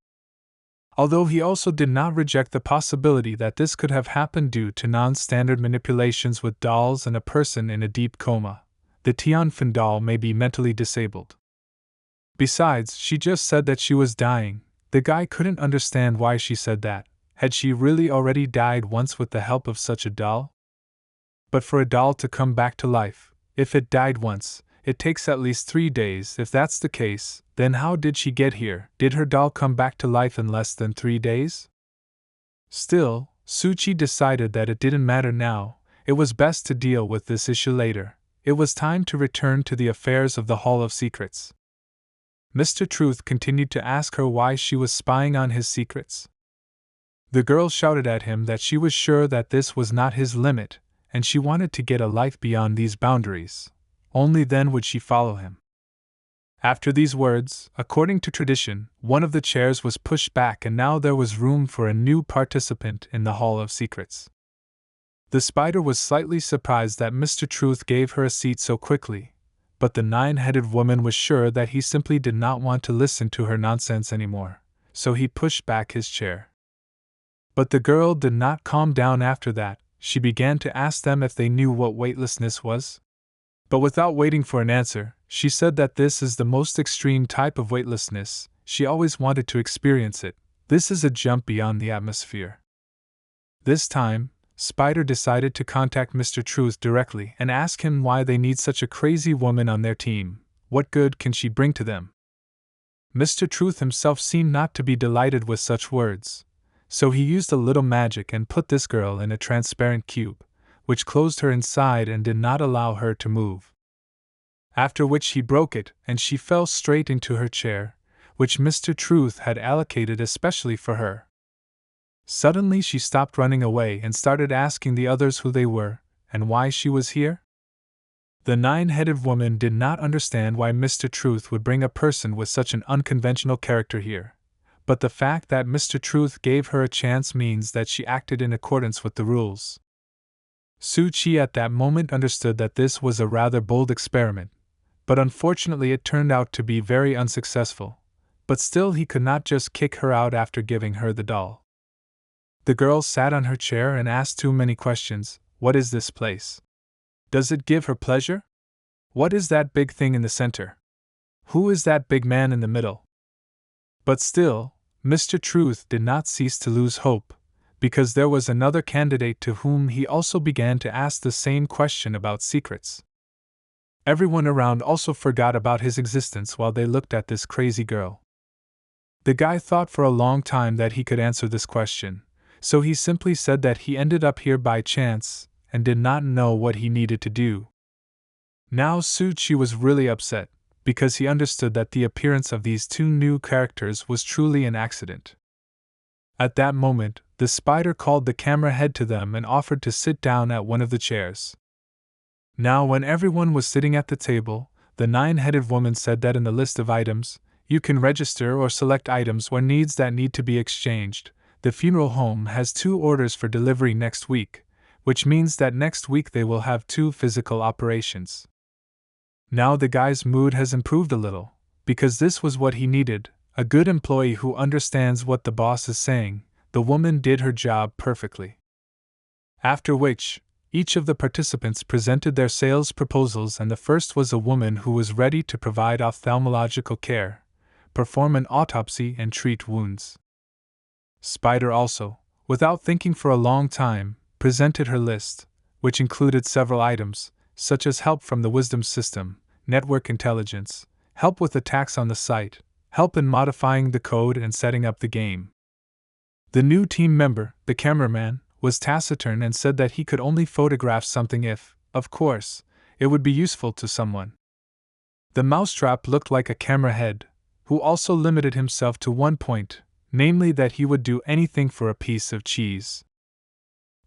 Although he also did not reject the possibility that this could have happened due to non-standard manipulations with dolls and a person in a deep coma, the Tianfeng doll may be mentally disabled. Besides, she just said that she was dying. The guy couldn't understand why she said that. Had she really already died once with the help of such a doll? But for a doll to come back to life, if it died once, it takes at least 3 days. If that's the case, then how did she get here? Did her doll come back to life in less than 3 days? Still, Suchi decided that it didn't matter now. It was best to deal with this issue later. It was time to return to the affairs of the Hall of Secrets. Mr. Truth continued to ask her why she was spying on his secrets. The girl shouted at him that she was sure that this was not his limit, and she wanted to get a life beyond these boundaries. Only then would she follow him. After these words, according to tradition, one of the chairs was pushed back and now there was room for a new participant in the Hall of Secrets. The spider was slightly surprised that Mr. Truth gave her a seat so quickly, but the 9-headed woman was sure that he simply did not want to listen to her nonsense anymore, so he pushed back his chair. But the girl did not calm down after that. She began to ask them if they knew what weightlessness was. But without waiting for an answer, she said that this is the most extreme type of weightlessness. She always wanted to experience it. This is a jump beyond the atmosphere. This time, Spider decided to contact Mr. Truth directly and ask him why they need such a crazy woman on their team. What good can she bring to them? Mr. Truth himself seemed not to be delighted with such words. So he used a little magic and put this girl in a transparent cube, which closed her inside and did not allow her to move. After which he broke it, and she fell straight into her chair, which Mr. Truth had allocated especially for her. Suddenly she stopped running away and started asking the others who they were, and why she was here. The 9-headed woman did not understand why Mr. Truth would bring a person with such an unconventional character here. But the fact that Mr. Truth gave her a chance means that she acted in accordance with the rules. Suchi at that moment understood that this was a rather bold experiment, but unfortunately it turned out to be very unsuccessful. But still he could not just kick her out after giving her the doll. The girl sat on her chair and asked too many questions. What is this place? Does it give her pleasure? What is that big thing in the center? Who is that big man in the middle? But still, Mr. Truth did not cease to lose hope, because there was another candidate to whom he also began to ask the same question about secrets. Everyone around also forgot about his existence while they looked at this crazy girl. The guy thought for a long time that he could answer this question, so he simply said that he ended up here by chance and did not know what he needed to do. Now Suchi was really upset, because he understood that the appearance of these 2 new characters was truly an accident. At that moment, the spider called the camera head to them and offered to sit down at one of the chairs. Now when everyone was sitting at the table, the 9-headed woman said that in the list of items, you can register or select items or needs that need to be exchanged. The funeral home has 2 orders for delivery next week, which means that next week they will have 2 physical operations. Now the guy's mood has improved a little, because this was what he needed, a good employee who understands what the boss is saying. The woman did her job perfectly. After which, each of the participants presented their sales proposals, and the first was a woman who was ready to provide ophthalmological care, perform an autopsy and treat wounds. Spider also, without thinking for a long time, presented her list, which included several items, such as help from the wisdom system, network intelligence, help with attacks on the site, help in modifying the code and setting up the game. The new team member, the cameraman, was taciturn and said that he could only photograph something if, of course, it would be useful to someone. The mousetrap looked like a camera head, who also limited himself to one point, namely that he would do anything for a piece of cheese.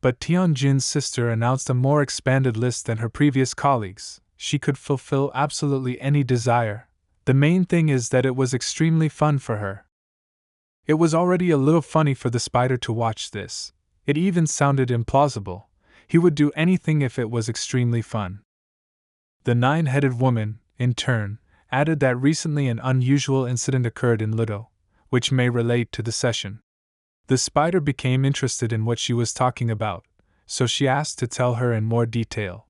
But Tianjin's sister announced a more expanded list than her previous colleagues. She could fulfill absolutely any desire. The main thing is that it was extremely fun for her. It was already a little funny for the spider to watch this. It even sounded implausible. He would do anything if it was extremely fun. The nine-headed woman, in turn, added that recently an unusual incident occurred in Ludo, which may relate to the session. The spider became interested in what she was talking about, so she asked to tell her in more detail.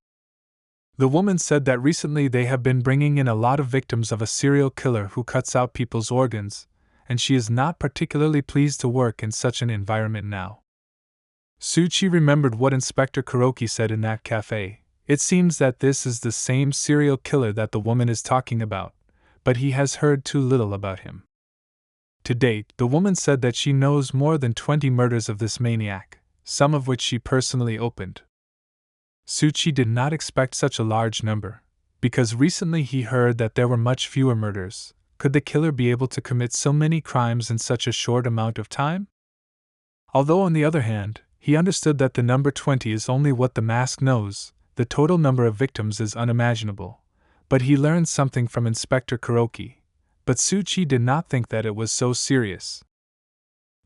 The woman said that recently they have been bringing in a lot of victims of a serial killer who cuts out people's organs, and she is not particularly pleased to work in such an environment now. Suchi remembered what Inspector Kuroki said in that cafe. It seems that this is the same serial killer that the woman is talking about, but he has heard too little about him. To date, the woman said that she knows more than 20 murders of this maniac, some of which she personally opened. Suchi did not expect such a large number, because recently he heard that there were much fewer murders. Could the killer be able to commit so many crimes in such a short amount of time? Although on the other hand, he understood that the number 20 is only what the mask knows, the total number of victims is unimaginable. But he learned something from Inspector Kuroki. But Suchi did not think that it was so serious.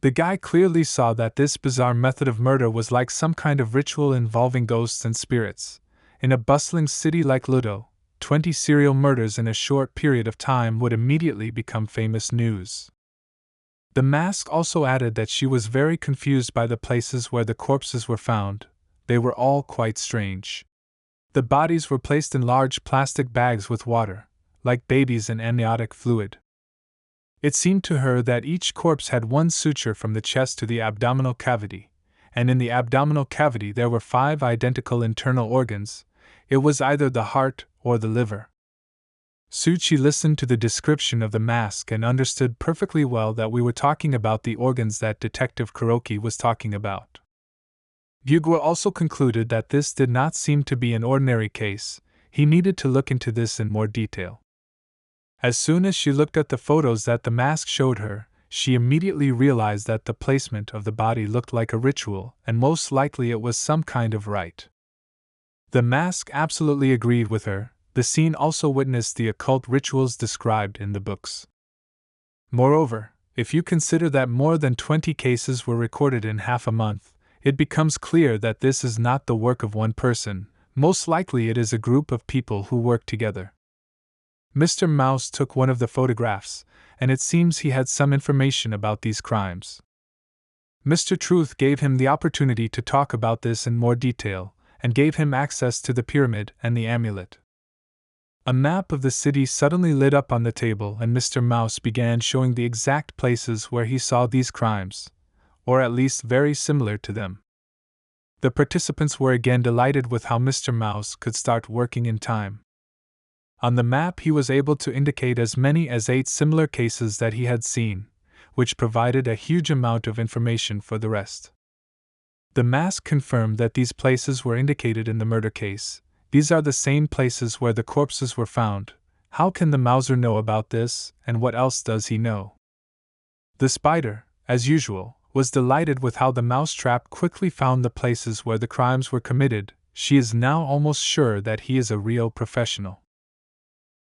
The guy clearly saw that this bizarre method of murder was like some kind of ritual involving ghosts and spirits. In a bustling city like Ludo, 20 serial murders in a short period of time would immediately become famous news. The mask also added that she was very confused by the places where the corpses were found. They were all quite strange. The bodies were placed in large plastic bags with water, like babies in amniotic fluid. It seemed to her that each corpse had one suture from the chest to the abdominal cavity, and in the abdominal cavity there were 5 identical internal organs. It was either the heart or the liver. Suchi listened to the description of the mask and understood perfectly well that we were talking about the organs that Detective Kuroki was talking about. Yugwa also concluded that this did not seem to be an ordinary case. He needed to look into this in more detail. As soon as she looked at the photos that the mask showed her, she immediately realized that the placement of the body looked like a ritual, and most likely it was some kind of rite. The mask absolutely agreed with her. The scene also witnessed the occult rituals described in the books. Moreover, if you consider that more than 20 cases were recorded in half a month, it becomes clear that this is not the work of one person. Most likely it is a group of people who work together. Mr. Mouse took one of the photographs, and it seems he had some information about these crimes. Mr. Truth gave him the opportunity to talk about this in more detail, and gave him access to the pyramid and the amulet. A map of the city suddenly lit up on the table, and Mr. Mouse began showing the exact places where he saw these crimes, or at least very similar to them. The participants were again delighted with how Mr. Mouse could start working in time. On the map he was able to indicate as many as 8 similar cases that he had seen, which provided a huge amount of information for the rest. The mask confirmed that these places were indicated in the murder case. These are the same places where the corpses were found. How can the Mouser know about this, and what else does he know? The spider, as usual, was delighted with how the mousetrap quickly found the places where the crimes were committed. She is now almost sure that he is a real professional.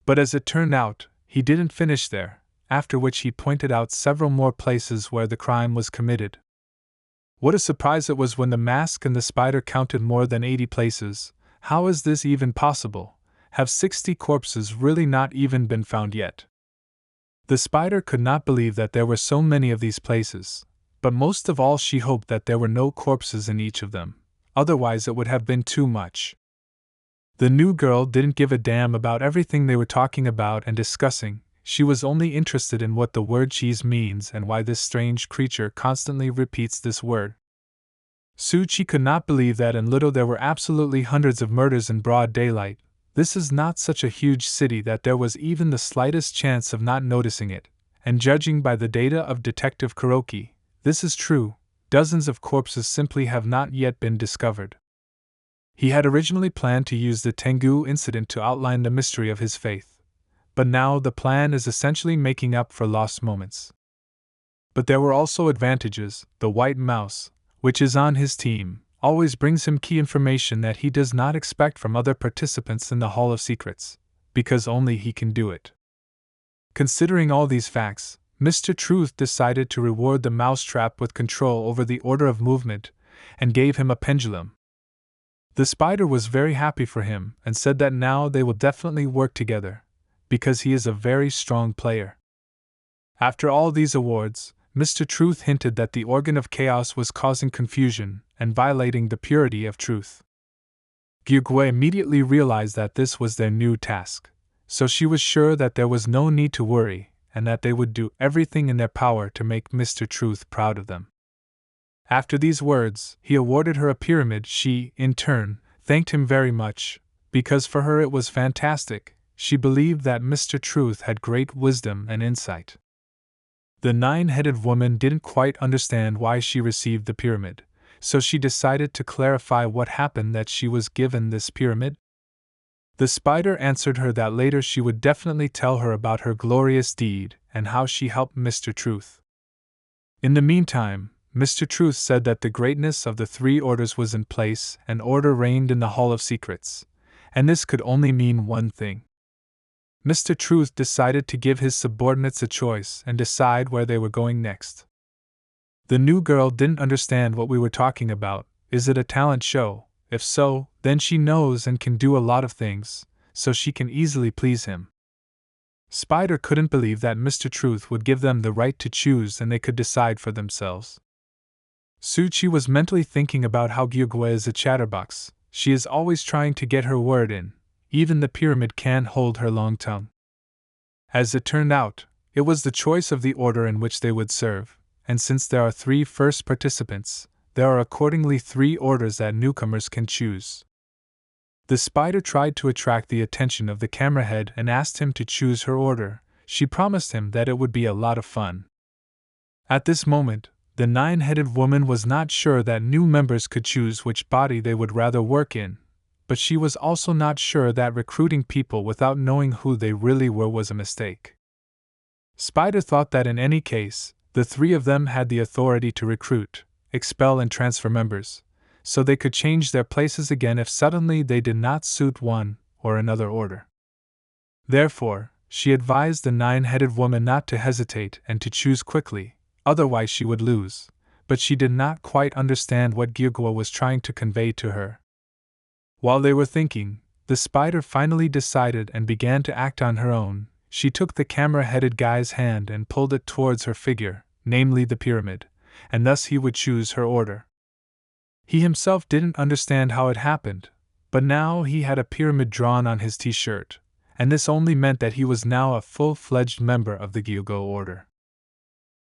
But as it turned out, he didn't finish there, after which he pointed out several more places where the crime was committed. What a surprise it was when the mask and the spider counted more than 80 places. How is this even possible? Have 60 corpses really not even been found yet? The spider could not believe that there were so many of these places, but most of all she hoped that there were no corpses in each of them, otherwise it would have been too much. The new girl didn't give a damn about everything they were talking about and discussing. She was only interested in what the word cheese means and why this strange creature constantly repeats this word. Suchi could not believe that in Ludo there were absolutely hundreds of murders in broad daylight. This is not such a huge city that there was even the slightest chance of not noticing it, and judging by the data of Detective Kuroki, this is true. Dozens of corpses simply have not yet been discovered. He had originally planned to use the Tengu incident to outline the mystery of his faith, but now the plan is essentially making up for lost moments. But there were also advantages. The White Mouse, which is on his team, always brings him key information that he does not expect from other participants in the Hall of Secrets, because only he can do it. Considering all these facts, Mr. Truth decided to reward the mousetrap with control over the order of movement, and gave him a pendulum. The spider was very happy for him and said that now they will definitely work together, because he is a very strong player. After all these awards, Mr. Truth hinted that the organ of chaos was causing confusion and violating the purity of truth. Gyugwe immediately realized that this was their new task, so she was sure that there was no need to worry and that they would do everything in their power to make Mr. Truth proud of them. After these words, he awarded her a pyramid. She, in turn, thanked him very much, because for her it was fantastic. She believed that Mr. Truth had great wisdom and insight. The nine-headed woman didn't quite understand why she received the pyramid, so she decided to clarify what happened that she was given this pyramid. The spider answered her that later she would definitely tell her about her glorious deed and how she helped Mr. Truth. In the meantime, Mr. Truth said that the greatness of the three orders was in place and order reigned in the Hall of Secrets, and this could only mean one thing. Mr. Truth decided to give his subordinates a choice and decide where they were going next. The new girl didn't understand what we were talking about. Is it a talent show? If so, then she knows and can do a lot of things, so she can easily please him. Spider couldn't believe that Mr. Truth would give them the right to choose and they could decide for themselves. Suchi was mentally thinking about how Gyugwe is a chatterbox. She is always trying to get her word in. Even the pyramid can't hold her long tongue. As it turned out, it was the choice of the order in which they would serve, and since there are 3 first participants, there are accordingly 3 orders that newcomers can choose. The spider tried to attract the attention of the camera head and asked him to choose her order. She promised him that it would be a lot of fun. At this moment, the 9-headed woman was not sure that new members could choose which body they would rather work in, but she was also not sure that recruiting people without knowing who they really were was a mistake. Spider thought that in any case, the 3 of them had the authority to recruit, expel and transfer members, so they could change their places again if suddenly they did not suit one or another order. Therefore, she advised the 9-headed woman not to hesitate and to choose quickly, otherwise she would lose, but she did not quite understand what Gyugwa was trying to convey to her. While they were thinking, the spider finally decided and began to act on her own. She took the camera-headed guy's hand and pulled it towards her figure, namely the pyramid, and thus he would choose her order. He himself didn't understand how it happened, but now he had a pyramid drawn on his t-shirt, and this only meant that he was now a full-fledged member of the Gyugo order.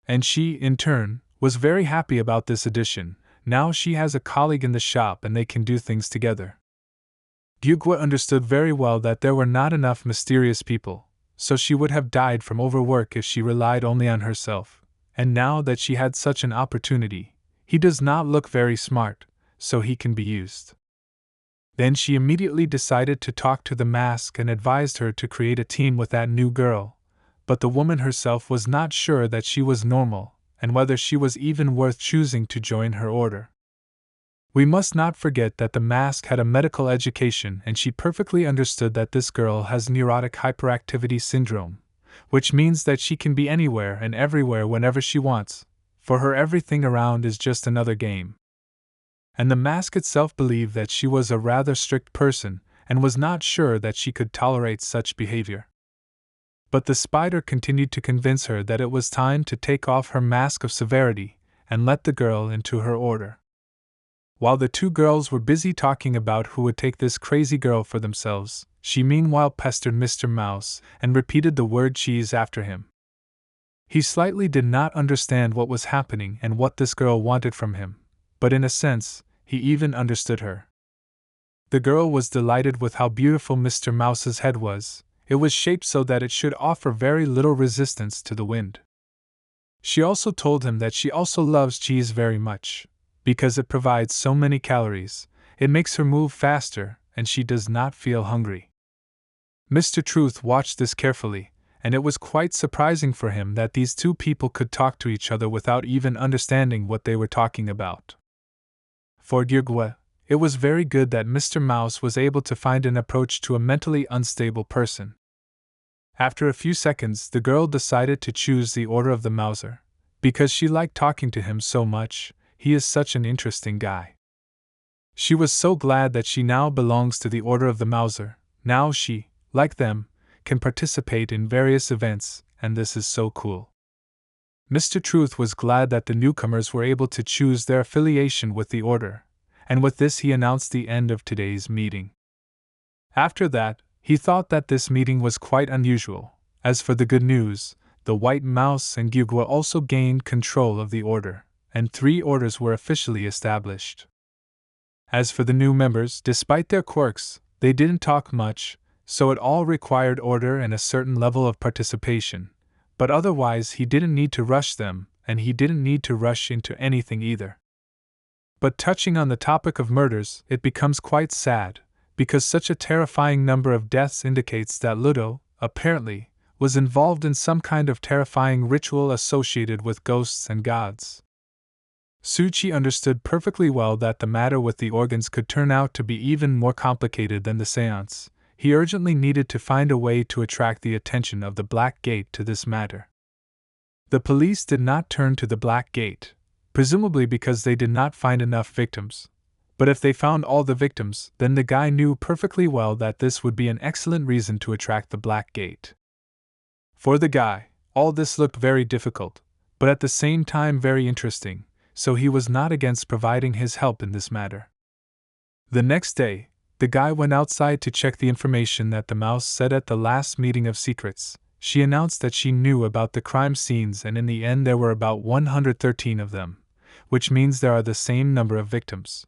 And she, in turn, was very happy about this addition. Now she has a colleague in the shop and they can do things together. Gyugwa understood very well that there were not enough mysterious people, so she would have died from overwork if she relied only on herself, and now that she had such an opportunity, he does not look very smart, so he can be used. Then she immediately decided to talk to the mask and advised her to create a team with that new girl, but the woman herself was not sure that she was normal, and whether she was even worth choosing to join her order. We must not forget that the mask had a medical education and she perfectly understood that this girl has neurotic hyperactivity syndrome, which means that she can be anywhere and everywhere whenever she wants. For her, everything around is just another game. And the mask itself believed that she was a rather strict person and was not sure that she could tolerate such behavior. But the spider continued to convince her that it was time to take off her mask of severity and let the girl into her order. While the 2 girls were busy talking about who would take this crazy girl for themselves, she meanwhile pestered Mr. Mouse and repeated the word cheese after him. He slightly did not understand what was happening and what this girl wanted from him, but in a sense, he even understood her. The girl was delighted with how beautiful Mr. Mouse's head was. It was shaped so that it should offer very little resistance to the wind. She also told him that she also loves cheese very much, because it provides so many calories, it makes her move faster, and she does not feel hungry. Mr. Truth watched this carefully, and it was quite surprising for him that these two people could talk to each other without even understanding what they were talking about. For Dirgwe, it was very good that Mr. Mouse was able to find an approach to a mentally unstable person. After a few seconds, the girl decided to choose the Order of the Mouser, because she liked talking to him so much. He is such an interesting guy. She was so glad that she now belongs to the Order of the Mouser. Now she, like them, can participate in various events, and this is so cool. Mr. Truth was glad that the newcomers were able to choose their affiliation with the Order, and with this he announced the end of today's meeting. After that, he thought that this meeting was quite unusual. As for the good news, the White Mouse and Gyugwa also gained control of the Order, and 3 orders were officially established. As for the new members, despite their quirks, they didn't talk much, so it all required order and a certain level of participation, but otherwise he didn't need to rush them, and he didn't need to rush into anything either. But touching on the topic of murders, it becomes quite sad, because such a terrifying number of deaths indicates that Ludo, apparently, was involved in some kind of terrifying ritual associated with ghosts and gods. Suchi understood perfectly well that the matter with the organs could turn out to be even more complicated than the seance. He urgently needed to find a way to attract the attention of the Black Gate to this matter. The police did not turn to the Black Gate, presumably because they did not find enough victims. But if they found all the victims, then the guy knew perfectly well that this would be an excellent reason to attract the Black Gate. For the guy, all this looked very difficult, but at the same time very interesting, so he was not against providing his help in this matter. The next day, the guy went outside to check the information that the mouse said at the last meeting of secrets. She announced that she knew about the crime scenes, and in the end there were about 113 of them, which means there are the same number of victims.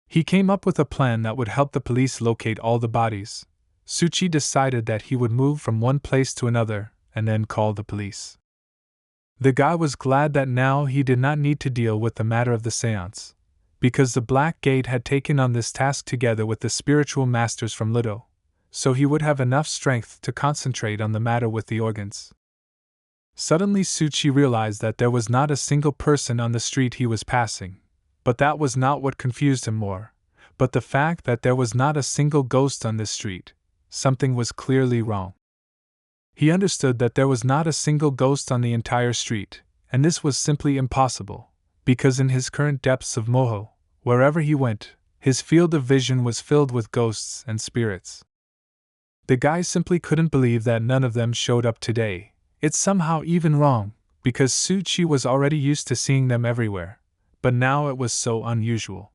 He came up with a plan that would help the police locate all the bodies. Suchi decided that he would move from one place to another, and then call the police. The guy was glad that now he did not need to deal with the matter of the seance, because the Black Gate had taken on this task together with the spiritual masters from Ludo, so he would have enough strength to concentrate on the matter with the organs. Suddenly Suchi realized that there was not a single person on the street he was passing, but that was not what confused him more, but the fact that there was not a single ghost on this street. Something was clearly wrong. He understood that there was not a single ghost on the entire street, and this was simply impossible, because in his current depths of moho, wherever he went, his field of vision was filled with ghosts and spirits. The guy simply couldn't believe that none of them showed up today. It's somehow even wrong, because Suchi was already used to seeing them everywhere, but now it was so unusual.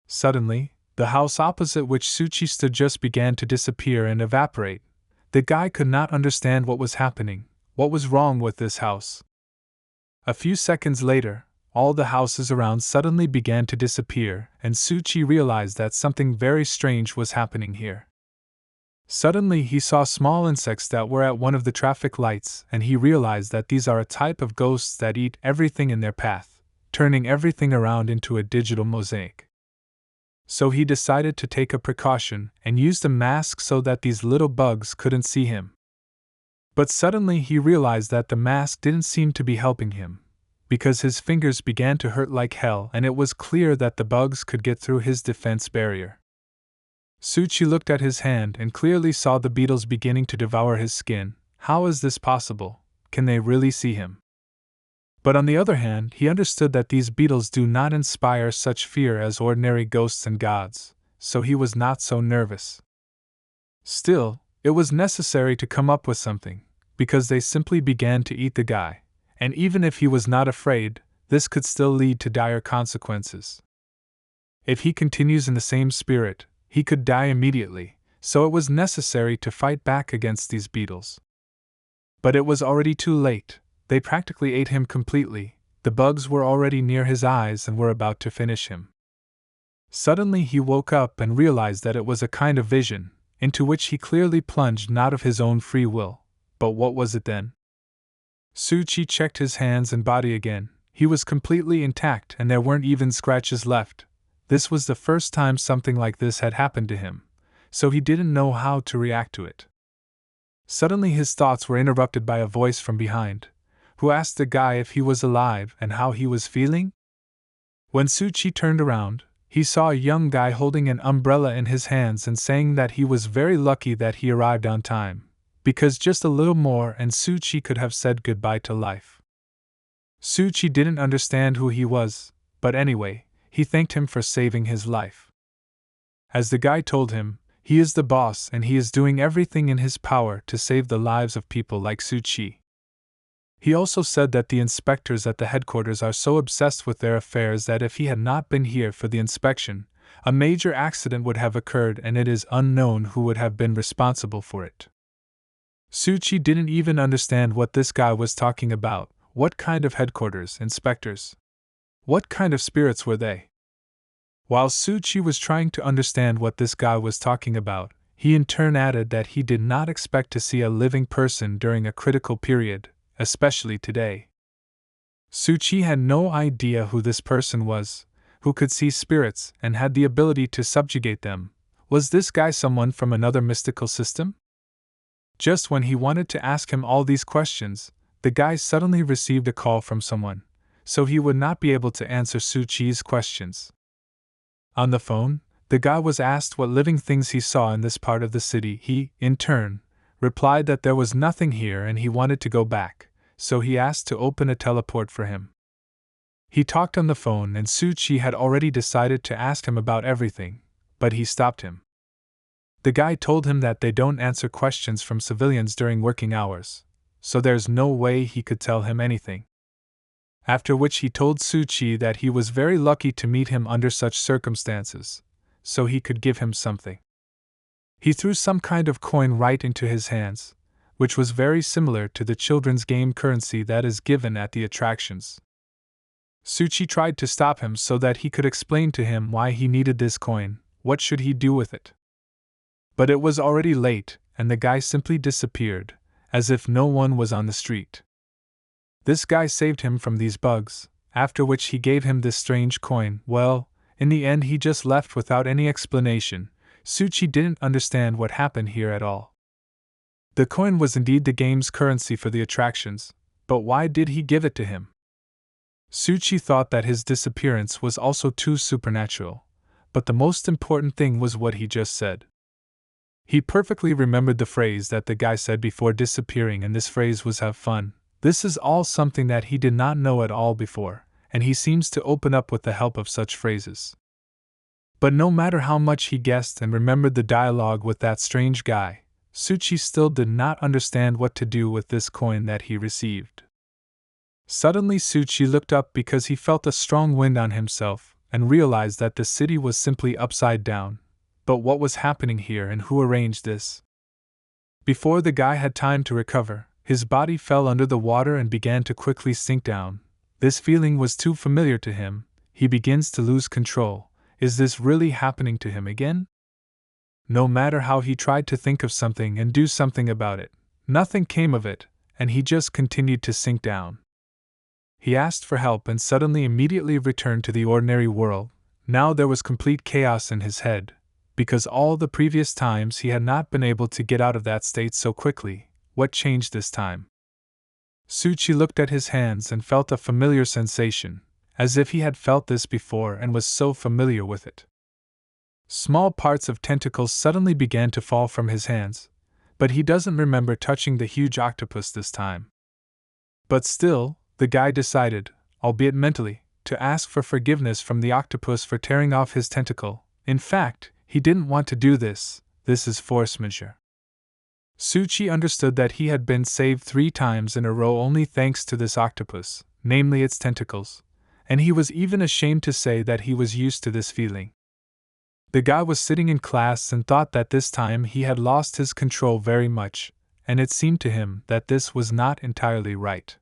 Suddenly, the house opposite which Suchi stood just began to disappear and evaporate. The guy could not understand what was happening, what was wrong with this house. A few seconds later, all the houses around suddenly began to disappear, and Suchi realized that something very strange was happening here. Suddenly he saw small insects that were at one of the traffic lights, and he realized that these are a type of ghosts that eat everything in their path, turning everything around into a digital mosaic. So he decided to take a precaution and used a mask so that these little bugs couldn't see him. But suddenly he realized that the mask didn't seem to be helping him, because his fingers began to hurt like hell, and it was clear that the bugs could get through his defense barrier. Suchi looked at his hand and clearly saw the beetles beginning to devour his skin. How is this possible? Can they really see him? But on the other hand, he understood that these beetles do not inspire such fear as ordinary ghosts and gods, so he was not so nervous. Still, it was necessary to come up with something, because they simply began to eat the guy, and even if he was not afraid, this could still lead to dire consequences. If he continues in the same spirit, he could die immediately, so it was necessary to fight back against these beetles. But it was already too late. They practically ate him completely. The bugs were already near his eyes and were about to finish him. Suddenly he woke up and realized that it was a kind of vision, into which he clearly plunged not of his own free will. But what was it then? Suchi checked his hands and body again. He was completely intact and there weren't even scratches left. This was the first time something like this had happened to him, so he didn't know how to react to it. Suddenly his thoughts were interrupted by a voice from behind, who asked the guy if he was alive and how he was feeling. When Suchi turned around, he saw a young guy holding an umbrella in his hands and saying that he was very lucky that he arrived on time, because just a little more and Suchi could have said goodbye to life. Suchi didn't understand who he was, but anyway, he thanked him for saving his life. As the guy told him, he is the boss and he is doing everything in his power to save the lives of people like Suchi. He also said that the inspectors at the headquarters are so obsessed with their affairs that if he had not been here for the inspection, a major accident would have occurred and it is unknown who would have been responsible for it. Suchi didn't even understand what this guy was talking about. What kind of headquarters, inspectors? What kind of spirits were they? While Suchi was trying to understand what this guy was talking about, he in turn added that he did not expect to see a living person during a critical period, especially today. Suchi had no idea who this person was, who could see spirits and had the ability to subjugate them. Was this guy someone from another mystical system? Just when he wanted to ask him all these questions, the guy suddenly received a call from someone, so he would not be able to answer Suchi's questions. On the phone, the guy was asked what living things he saw in this part of the city. He, in turn, replied that there was nothing here and he wanted to go back, so he asked to open a teleport for him. He talked on the phone and Suchi had already decided to ask him about everything, but he stopped him. The guy told him that they don't answer questions from civilians during working hours, so there's no way he could tell him anything. After which he told Suchi that he was very lucky to meet him under such circumstances, so he could give him something. He threw some kind of coin right into his hands, which was very similar to the children's game currency that is given at the attractions. Suchi tried to stop him so that he could explain to him why he needed this coin, what should he do with it. But it was already late, and the guy simply disappeared, as if no one was on the street. This guy saved him from these bugs, after which he gave him this strange coin. Well, in the end he just left without any explanation. Suchi didn't understand what happened here at all. The coin was indeed the game's currency for the attractions, but why did he give it to him? Suchi thought that his disappearance was also too supernatural, but the most important thing was what he just said. He perfectly remembered the phrase that the guy said before disappearing, and this phrase was "have fun." This is all something that he did not know at all before, and he seems to open up with the help of such phrases. But no matter how much he guessed and remembered the dialogue with that strange guy, Suchi still did not understand what to do with this coin that he received. Suddenly Suchi looked up because he felt a strong wind on himself, and realized that the city was simply upside down. But what was happening here and who arranged this? Before the guy had time to recover, his body fell under the water and began to quickly sink down. This feeling was too familiar to him. He begins to lose control. Is this really happening to him again? No matter how he tried to think of something and do something about it, nothing came of it, and he just continued to sink down. He asked for help and suddenly immediately returned to the ordinary world. Now there was complete chaos in his head, because all the previous times he had not been able to get out of that state so quickly. What changed this time? Suchi looked at his hands and felt a familiar sensation, as if he had felt this before and was so familiar with it. Small parts of tentacles suddenly began to fall from his hands, but he doesn't remember touching the huge octopus this time. But still, the guy decided, albeit mentally, to ask for forgiveness from the octopus for tearing off his tentacle. In fact, he didn't want to do this. This is force majeure. Suchi understood that he had been saved 3 times in a row only thanks to this octopus, namely its tentacles, and he was even ashamed to say that he was used to this feeling. The guy was sitting in class and thought that this time he had lost his control very much, and it seemed to him that this was not entirely right.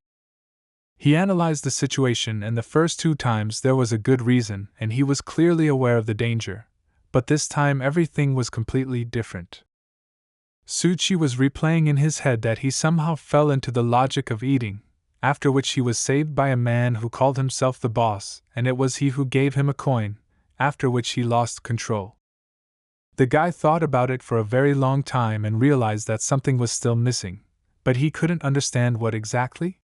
He analyzed the situation, and the first 2 times there was a good reason, and he was clearly aware of the danger. But this time everything was completely different. Suchi was replaying in his head that he somehow fell into the logic of eating, after which he was saved by a man who called himself the boss, and it was he who gave him a coin, after which he lost control. The guy thought about it for a very long time and realized that something was still missing, but he couldn't understand what exactly.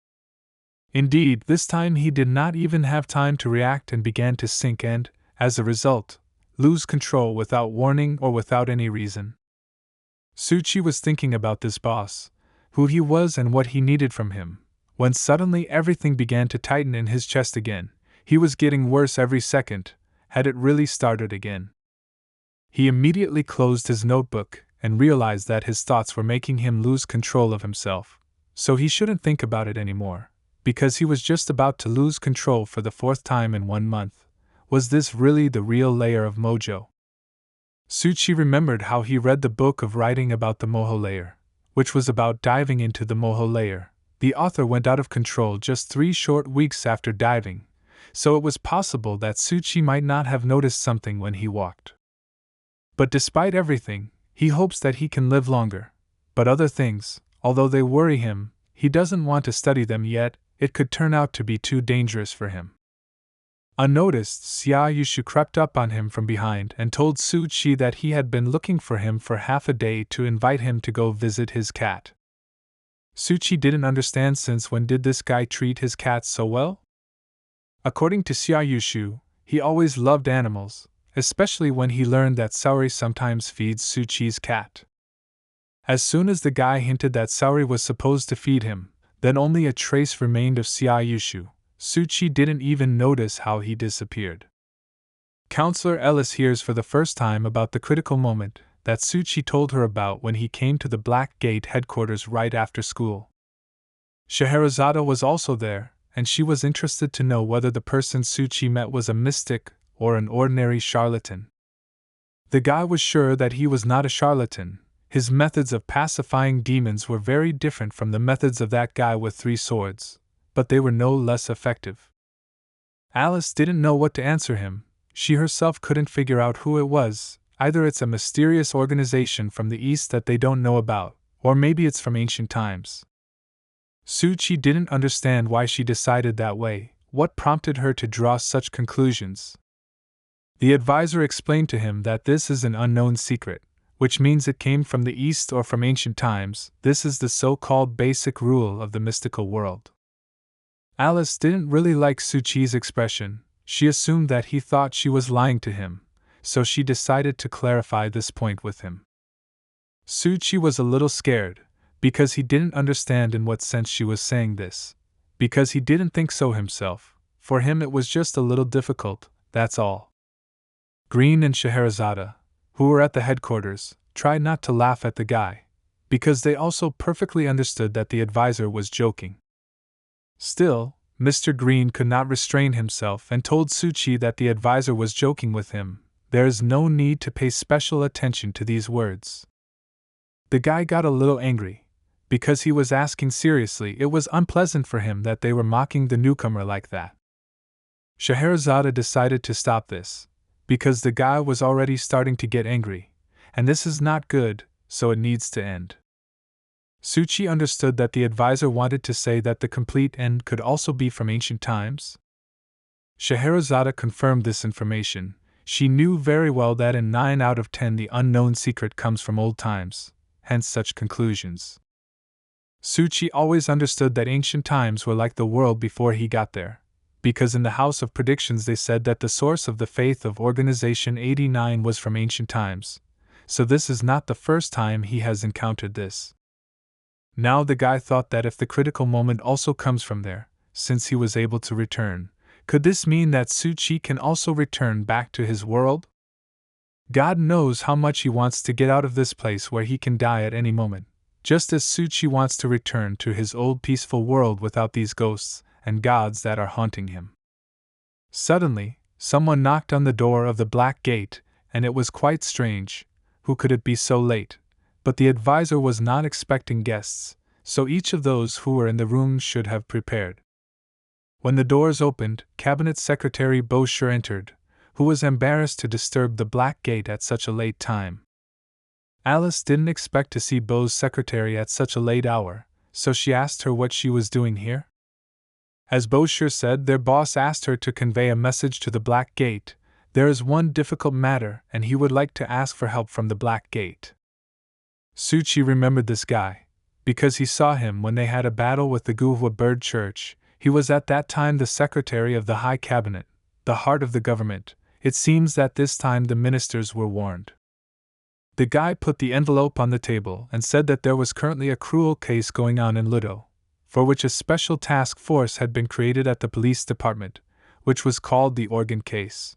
Indeed, this time he did not even have time to react and began to sink and, as a result, lose control without warning or without any reason. Suchi was thinking about this boss, who he was and what he needed from him, when suddenly everything began to tighten in his chest again. He was getting worse every second. Had it really started again? He immediately closed his notebook and realized that his thoughts were making him lose control of himself, so he shouldn't think about it anymore, because he was just about to lose control for the 4th time in 1 month. Was this really the real layer of mojo? Suchi remembered how he read the book of writing about the moho layer, which was about diving into the moho layer. The author went out of control just 3 short weeks after diving, so it was possible that Suchi might not have noticed something when he walked. But despite everything, he hopes that he can live longer. But other things, although they worry him, he doesn't want to study them yet. It could turn out to be too dangerous for him. Unnoticed, Xia Yushu crept up on him from behind and told Suchi that he had been looking for him for half a day to invite him to go visit his cat. Suchi didn't understand, since when did this guy treat his cat so well? According to Xia Yushu, he always loved animals, especially when he learned that Saori sometimes feeds Suchi's cat. As soon as the guy hinted that Saori was supposed to feed him, then only a trace remained of Xia Yushu. Suchi didn't even notice how he disappeared. Counselor Ellis hears for the first time about the critical moment that Suchi told her about when he came to the Black Gate headquarters right after school. Scheherazade was also there, and she was interested to know whether the person Suchi met was a mystic or an ordinary charlatan. The guy was sure that he was not a charlatan. His methods of pacifying demons were very different from the methods of that guy with 3 swords, but they were no less effective. Alice didn't know what to answer him. She herself couldn't figure out who it was. Either it's a mysterious organization from the East that they don't know about, or maybe it's from ancient times. Suchi didn't understand why she decided that way. What prompted her to draw such conclusions? The advisor explained to him that this is an unknown secret, which means it came from the East or from ancient times. This is the so-called basic rule of the mystical world. Alice didn't really like Suchi's expression. She assumed that he thought she was lying to him, so she decided to clarify this point with him. Suchi was a little scared, because he didn't understand in what sense she was saying this, because he didn't think so himself. For him it was just a little difficult, that's all. Green and Scheherazade, who were at the headquarters, tried not to laugh at the guy, because they also perfectly understood that the advisor was joking. Still, Mr. Green could not restrain himself and told Suchi that the advisor was joking with him. There is no need to pay special attention to these words. The guy got a little angry, because he was asking seriously. It was unpleasant for him that they were mocking the newcomer like that. Scheherazade decided to stop this, because the guy was already starting to get angry, and this is not good, so it needs to end. Suchi understood that the advisor wanted to say that the complete end could also be from ancient times. Scheherazade confirmed this information. She knew very well that in 9 out of 10 the unknown secret comes from old times, hence such conclusions. Suchi always understood that ancient times were like the world before he got there, because in the House of Predictions they said that the source of the faith of Organization 89 was from ancient times, so this is not the first time he has encountered this. Now the guy thought that if the critical moment also comes from there, since he was able to return, could this mean that Suchi can also return back to his world? God knows how much he wants to get out of this place where he can die at any moment, just as Suchi wants to return to his old peaceful world without these ghosts and gods that are haunting him. Suddenly, someone knocked on the door of the Black Gate, and it was quite strange. Who could it be so late? But the advisor was not expecting guests, so each of those who were in the room should have prepared. When the doors opened, Cabinet Secretary Boucher entered, who was embarrassed to disturb the Black Gate at such a late time. Alice didn't expect to see Beau's secretary at such a late hour, so she asked her what she was doing here. As Boucher said, their boss asked her to convey a message to the Black Gate. There is one difficult matter, and he would like to ask for help from the Black Gate. Suchi remembered this guy, because he saw him when they had a battle with the Guhua Bird Church. He was at that time the secretary of the High Cabinet, the heart of the government. It seems that this time the ministers were warned. The guy put the envelope on the table and said that there was currently a cruel case going on in Ludo, for which a special task force had been created at the police department, which was called the Organ Case.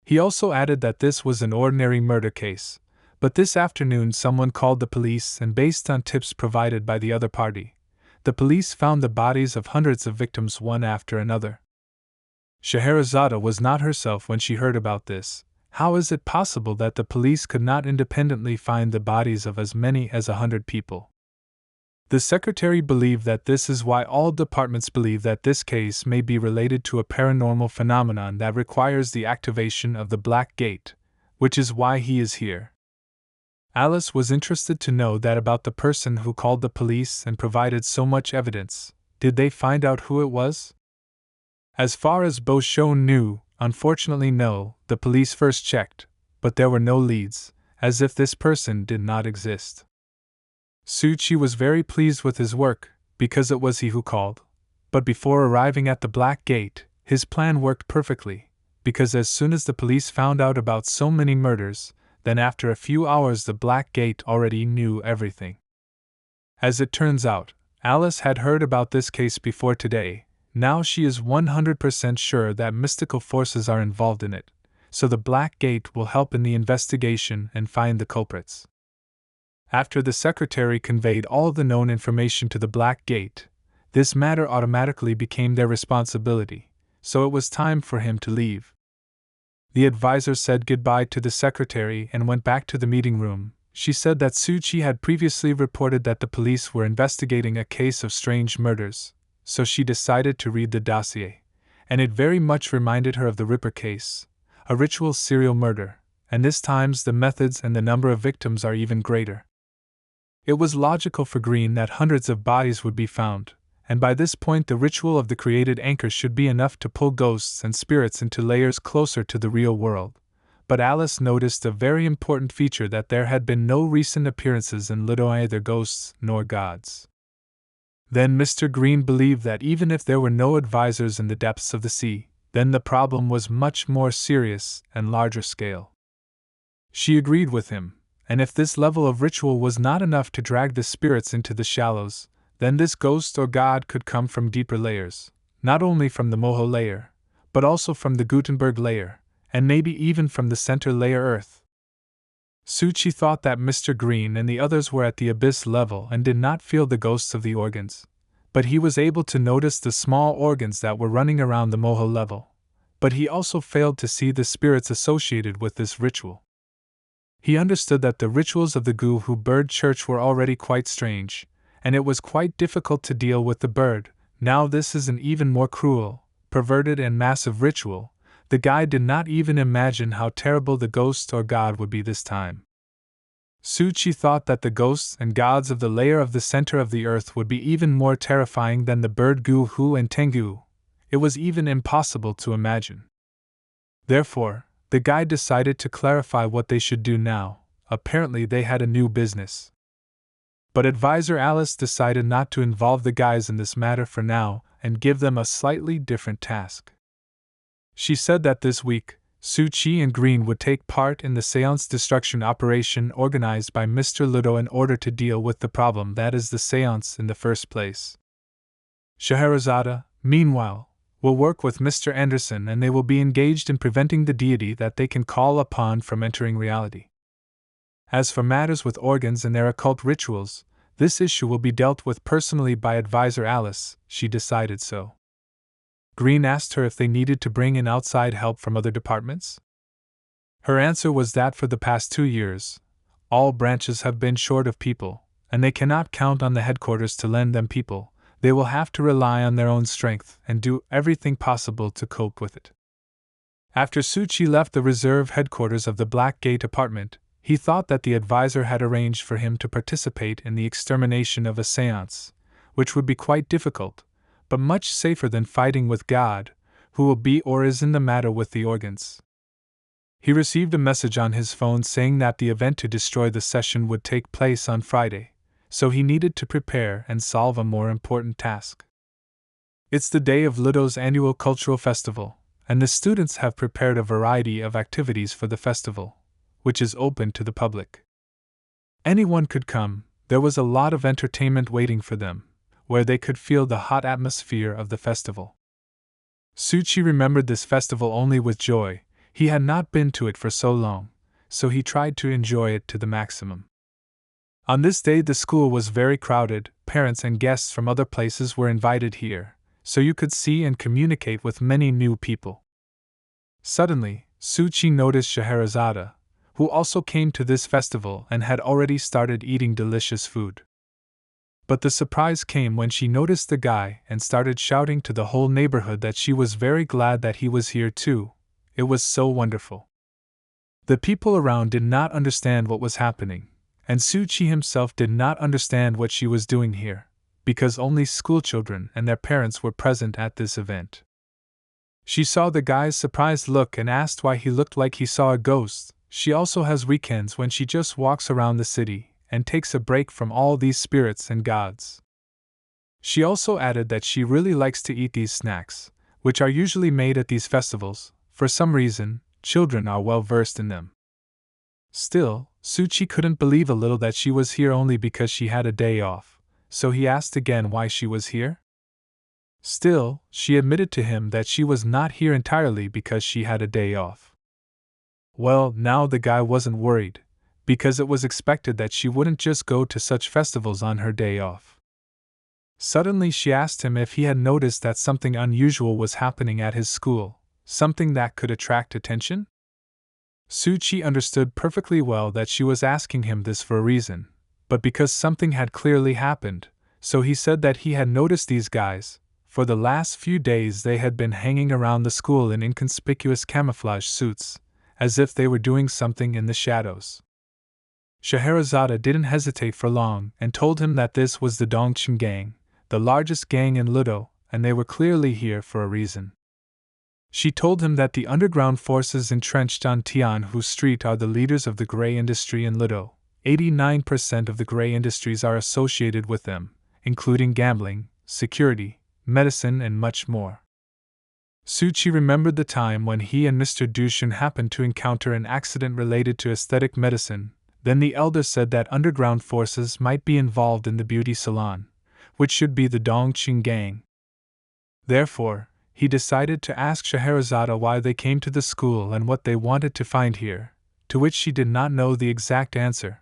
He also added that this was an ordinary murder case, but this afternoon someone called the police, and based on tips provided by the other party, the police found the bodies of hundreds of victims one after another. Scheherazade was not herself when she heard about this. How is it possible that the police could not independently find the bodies of as many as 100 people? The secretary believed that this is why all departments believe that this case may be related to a paranormal phenomenon that requires the activation of the Black Gate, which is why he is here. Alice was interested to know that about the person who called the police and provided so much evidence. Did they find out who it was? As far as Beauchon knew, unfortunately no. The police first checked, but there were no leads, as if this person did not exist. Suchi was very pleased with his work, because it was he who called. But before arriving at the Black Gate, his plan worked perfectly, because as soon as the police found out about so many murders, then after a few hours the Black Gate already knew everything. As it turns out, Alice had heard about this case before today. Now she is 100% sure that mystical forces are involved in it, so the Black Gate will help in the investigation and find the culprits. After the secretary conveyed all the known information to the Black Gate, this matter automatically became their responsibility, so it was time for him to leave. The advisor said goodbye to the secretary and went back to the meeting room. She said that Suchi had previously reported that the police were investigating a case of strange murders, so she decided to read the dossier, and it very much reminded her of the Ripper case, a ritual serial murder, and this times the methods and the number of victims are even greater. It was logical for Green that hundreds of bodies would be found, and by this point the ritual of the created anchor should be enough to pull ghosts and spirits into layers closer to the real world. But Alice noticed a very important feature, that there had been no recent appearances in Ludo, either ghosts nor gods. Then Mr. Green believed that even if there were no advisors in the depths of the sea, then the problem was much more serious and larger scale. She agreed with him, and if this level of ritual was not enough to drag the spirits into the shallows, then this ghost or god could come from deeper layers, not only from the Moho layer, but also from the Gutenberg layer, and maybe even from the center layer Earth. Suchi thought that Mr. Green and the others were at the abyss level and did not feel the ghosts of the organs, but he was able to notice the small organs that were running around the Moho level, but he also failed to see the spirits associated with this ritual. He understood that the rituals of the Guhua Bird Church were already quite strange, and it was quite difficult to deal with the bird. Now this is an even more cruel, perverted and massive ritual. The guy did not even imagine how terrible the ghost or god would be this time. Suchi thought that the ghosts and gods of the layer of the center of the earth would be even more terrifying than the bird Guhu and Tengu. It was even impossible to imagine. Therefore, the guy decided to clarify what they should do now. Apparently they had a new business. But advisor Alice decided not to involve the guys in this matter for now and give them a slightly different task. She said that this week, Suchi and Green would take part in the seance destruction operation organized by Mr. Ludo in order to deal with the problem that is the seance in the first place. Scheherazade, meanwhile, will work with Mr. Anderson, and they will be engaged in preventing the deity that they can call upon from entering reality. As for matters with organs and their occult rituals, this issue will be dealt with personally by advisor Alice. She decided so. Green asked her if they needed to bring in outside help from other departments. Her answer was that for the past 2 years, all branches have been short of people, and they cannot count on the headquarters to lend them people. They will have to rely on their own strength and do everything possible to cope with it. After Suchi left the reserve headquarters of the Black Gate apartment, he thought that the advisor had arranged for him to participate in the extermination of a seance, which would be quite difficult, but much safer than fighting with God, who will be or isn't the matter with the organs. He received a message on his phone saying that the event to destroy the session would take place on Friday, so he needed to prepare and solve a more important task. It's the day of Ludo's annual cultural festival, and the students have prepared a variety of activities for the festival, which is open to the public. Anyone could come. There was a lot of entertainment waiting for them, where they could feel the hot atmosphere of the festival. Suchi remembered this festival only with joy. He had not been to it for so long, so he tried to enjoy it to the maximum. On this day the school was very crowded. Parents and guests from other places were invited here, so you could see and communicate with many new people. Suddenly, Suchi noticed Scheherazade, who also came to this festival and had already started eating delicious food. But the surprise came when she noticed the guy and started shouting to the whole neighborhood that she was very glad that he was here too. It was so wonderful. The people around did not understand what was happening, and Suchi himself did not understand what she was doing here, because only schoolchildren and their parents were present at this event. She saw the guy's surprised look and asked why he looked like he saw a ghost. She also has weekends when she just walks around the city and takes a break from all these spirits and gods. She also added that she really likes to eat these snacks, which are usually made at these festivals. For some reason, children are well versed in them. Still, Suchi couldn't believe a little that she was here only because she had a day off, so he asked again why she was here. Still, she admitted to him that she was not here entirely because she had a day off. Well, now the guy wasn't worried, because it was expected that she wouldn't just go to such festivals on her day off. Suddenly she asked him if he had noticed that something unusual was happening at his school, something that could attract attention? Suchi understood perfectly well that she was asking him this for a reason, but because something had clearly happened, so he said that he had noticed these guys. For the last few days they had been hanging around the school in inconspicuous camouflage suits, as if they were doing something in the shadows. Scheherazade didn't hesitate for long and told him that this was the Dongchen gang, the largest gang in Ludo, and they were clearly here for a reason. She told him that the underground forces entrenched on Tianhu Street are the leaders of the gray industry in Ludo. 89% of the gray industries are associated with them, including gambling, security, medicine, and much more. Suchi remembered the time when he and Mr. Dushan happened to encounter an accident related to aesthetic medicine. Then the elder said that underground forces might be involved in the beauty salon, which should be the Dongqing gang. Therefore, he decided to ask Scheherazade why they came to the school and what they wanted to find here, to which she did not know the exact answer,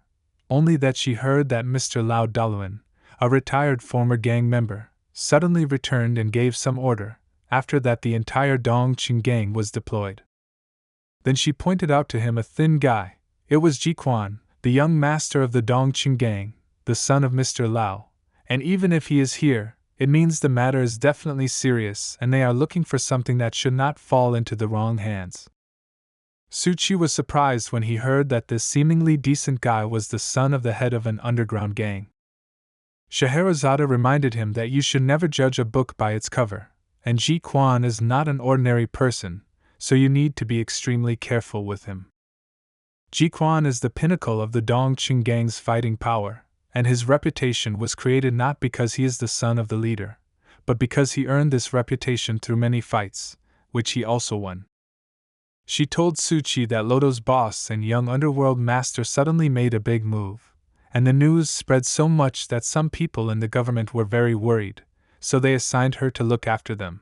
only that she heard that Mr. Lao Daluan, a retired former gang member, suddenly returned and gave some order. After that the entire Dongqing gang was deployed. Then she pointed out to him a thin guy. It was Ji Quan, the young master of the Dongqing gang, the son of Mr. Lao, and even if he is here, it means the matter is definitely serious and they are looking for something that should not fall into the wrong hands. Suchi was surprised when he heard that this seemingly decent guy was the son of the head of an underground gang. Scheherazade reminded him that you should never judge a book by its cover, and Ji Quan is not an ordinary person, so you need to be extremely careful with him. Ji Quan is the pinnacle of the Dongqing gang's fighting power, and his reputation was created not because he is the son of the leader, but because he earned this reputation through many fights, which he also won. She told Suchi that Lodo's boss and young underworld master suddenly made a big move, and the news spread so much that some people in the government were very worried, so they assigned her to look after them.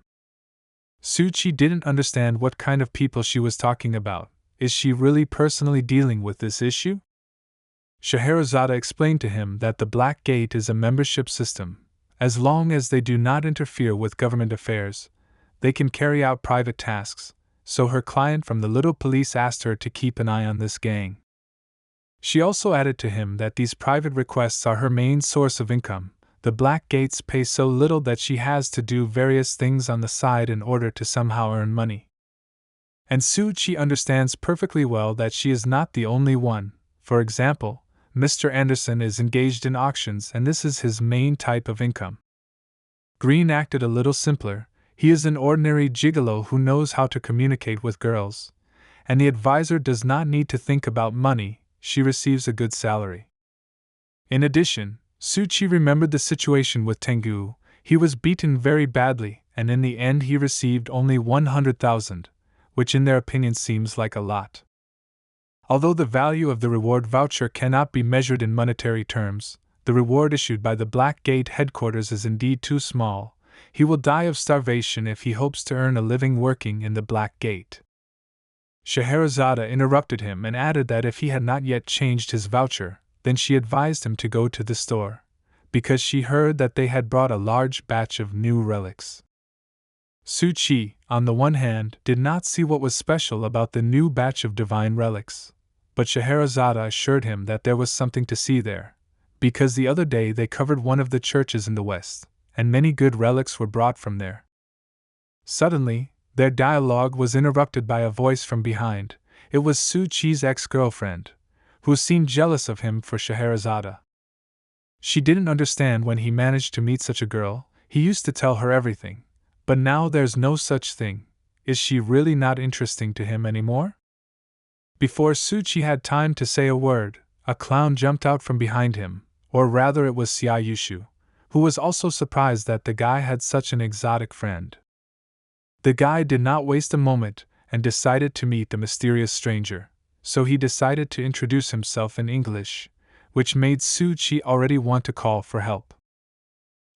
Suchi didn't understand what kind of people she was talking about. Is she really personally dealing with this issue? Scheherazade explained to him that the Black Gate is a membership system. As long as they do not interfere with government affairs, they can carry out private tasks, so her client from the little police asked her to keep an eye on this gang. She also added to him that these private requests are her main source of income. the black gates pay so little that she has to do various things on the side in order to somehow earn money. And Su-chi understands perfectly well that she is not the only one. For example, Mr. Anderson is engaged in auctions and this is his main type of income. Green acted a little simpler. He is an ordinary gigolo who knows how to communicate with girls. And the advisor does not need to think about money, she receives a good salary. In addition, Su-chi remembered the situation with Tengu. He was beaten very badly, and in the end he received only 100,000, which in their opinion seems like a lot. Although the value of the reward voucher cannot be measured in monetary terms, the reward issued by the Black Gate headquarters is indeed too small. He will die of starvation if he hopes to earn a living working in the Black Gate. Scheherazade interrupted him and added that if he had not yet changed his voucher, then she advised him to go to the store, because she heard that they had brought a large batch of new relics. Su-chi, on the one hand, did not see what was special about the new batch of divine relics, but Scheherazade assured him that there was something to see there, because the other day they covered one of the churches in the west, and many good relics were brought from there. Suddenly, their dialogue was interrupted by a voice from behind. It was Su-chi's ex-girlfriend, who seemed jealous of him for Scheherazade. She didn't understand when he managed to meet such a girl. He used to tell her everything, but now there's no such thing. Is she really not interesting to him anymore? Before Su-chi had time to say a word, a clown jumped out from behind him, or rather it was Xia Yushu, who was also surprised that the guy had such an exotic friend. The guy did not waste a moment and decided to meet the mysterious stranger, so he decided to introduce himself in English, which made Su-chi already want to call for help.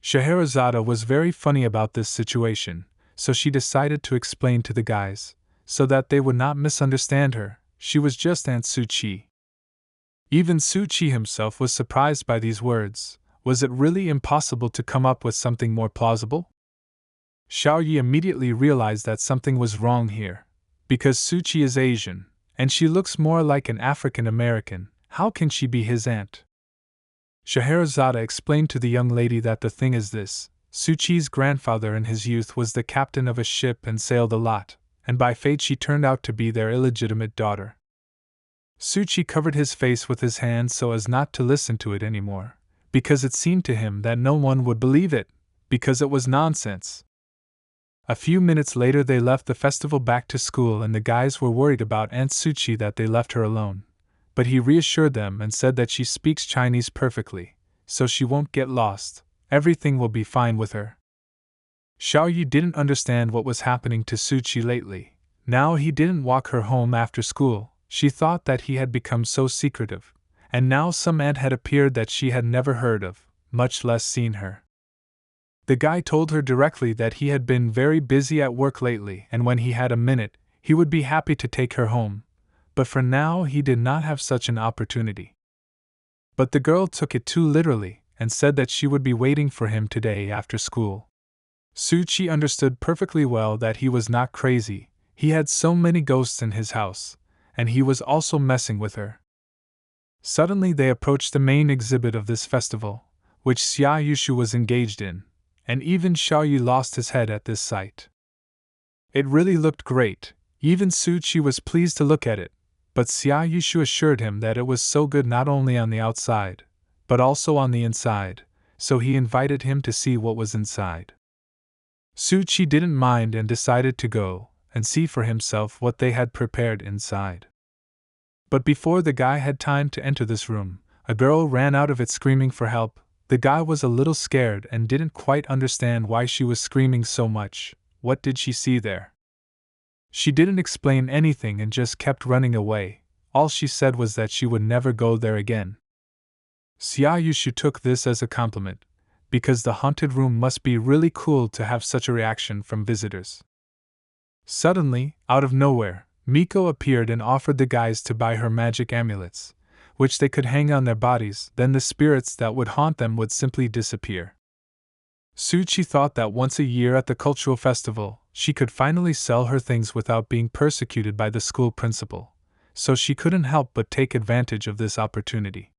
Scheherazade was very funny about this situation, so she decided to explain to the guys, so that they would not misunderstand her. She was just Aunt Su-chi. Even Su-chi himself was surprised by these words. Was it really impossible to come up with something more plausible? Xiao Yi immediately realized that something was wrong here. Because Su-chi is Asian, and she looks more like an African American, how can she be his aunt? Scheherazade explained to the young lady that the thing is this: Su-chi's grandfather in his youth was the captain of a ship and sailed a lot, and by fate she turned out to be their illegitimate daughter. Su-chi covered his face with his hand so as not to listen to it anymore, because it seemed to him that no one would believe it, because it was nonsense. A few minutes later they left the festival back to school and the guys were worried about Aunt Su-chi that they left her alone. But he reassured them and said that she speaks Chinese perfectly, so she won't get lost, everything will be fine with her. Xiao Yi didn't understand what was happening to Su-chi lately. Now he didn't walk her home after school. She thought that he had become so secretive, and now some aunt had appeared that she had never heard of, much less seen her. The guy told her directly that he had been very busy at work lately and when he had a minute, he would be happy to take her home, but for now he did not have such an opportunity. But the girl took it too literally and said that she would be waiting for him today after school. Su-chi understood perfectly well that he was not crazy. He had so many ghosts in his house, and he was also messing with her. Suddenly they approached the main exhibit of this festival, which Xia Yushu was engaged in, and even Xiao Yi lost his head at this sight. It really looked great. Even Su-chi was pleased to look at it, but Xia Yushu assured him that it was so good not only on the outside, but also on the inside, so he invited him to see what was inside. Su-chi didn't mind and decided to go and see for himself what they had prepared inside. But before the guy had time to enter this room, a girl ran out of it screaming for help. The guy was a little scared and didn't quite understand why she was screaming so much. What did she see there? She didn't explain anything and just kept running away. All she said was that she would never go there again. Xia Yushu took this as a compliment, because the haunted room must be really cool to have such a reaction from visitors. Suddenly, out of nowhere, Miko appeared and offered the guys to buy her magic amulets, which they could hang on their bodies, then the spirits that would haunt them would simply disappear. Su-chi thought that once a year at the cultural festival, she could finally sell her things without being persecuted by the school principal, so she couldn't help but take advantage of this opportunity.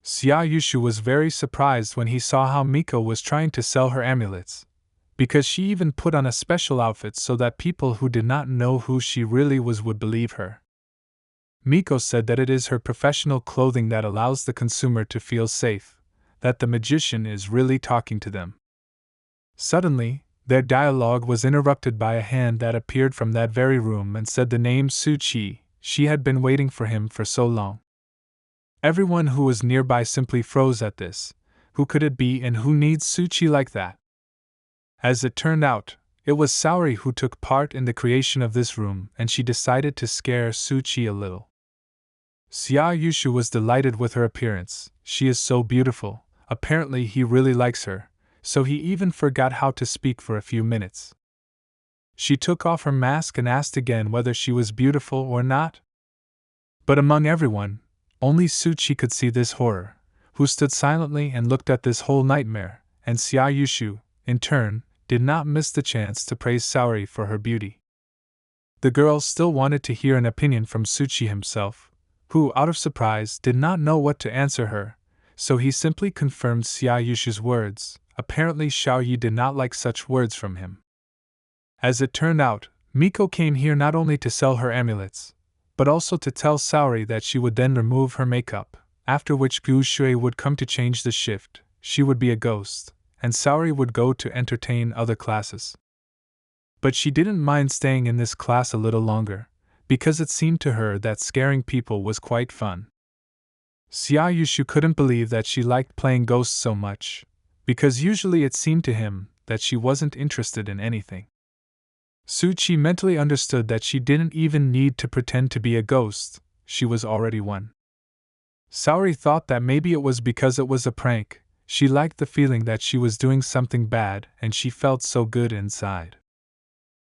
Xiaoyushu was very surprised when he saw how Miko was trying to sell her amulets, because she even put on a special outfit so that people who did not know who she really was would believe her. Miko said that it is her professional clothing that allows the consumer to feel safe, that the magician is really talking to them. Suddenly, their dialogue was interrupted by a hand that appeared from that very room and said the name Su Chi. She had been waiting for him for so long. Everyone who was nearby simply froze at this. Who could it be and who needs Su Chi like that? As it turned out, it was Saori who took part in the creation of this room, and she decided to scare Su Chi a little. Xiaoyushu was delighted with her appearance. She is so beautiful. Apparently he really likes her, so he even forgot how to speak for a few minutes. She took off her mask and asked again whether she was beautiful or not. But among everyone, only Su Chi could see this horror, who stood silently and looked at this whole nightmare, and Xiaoyushu, in turn, did not miss the chance to praise Saori for her beauty. The girl still wanted to hear an opinion from Su Chi himself, who, out of surprise, did not know what to answer her, so he simply confirmed Xiaoyushu's words. Apparently Xiaoyi did not like such words from him. As it turned out, Miko came here not only to sell her amulets, but also to tell Saori that she would then remove her makeup, after which Gu Shui would come to change the shift. She would be a ghost, and Saori would go to entertain other classes. But she didn't mind staying in this class a little longer, because it seemed to her that scaring people was quite fun. Xiaoyushu couldn't believe that she liked playing ghosts so much, because usually it seemed to him that she wasn't interested in anything. Su Chi mentally understood that she didn't even need to pretend to be a ghost, she was already one. Saori thought that maybe it was because it was a prank. She liked the feeling that she was doing something bad and she felt so good inside.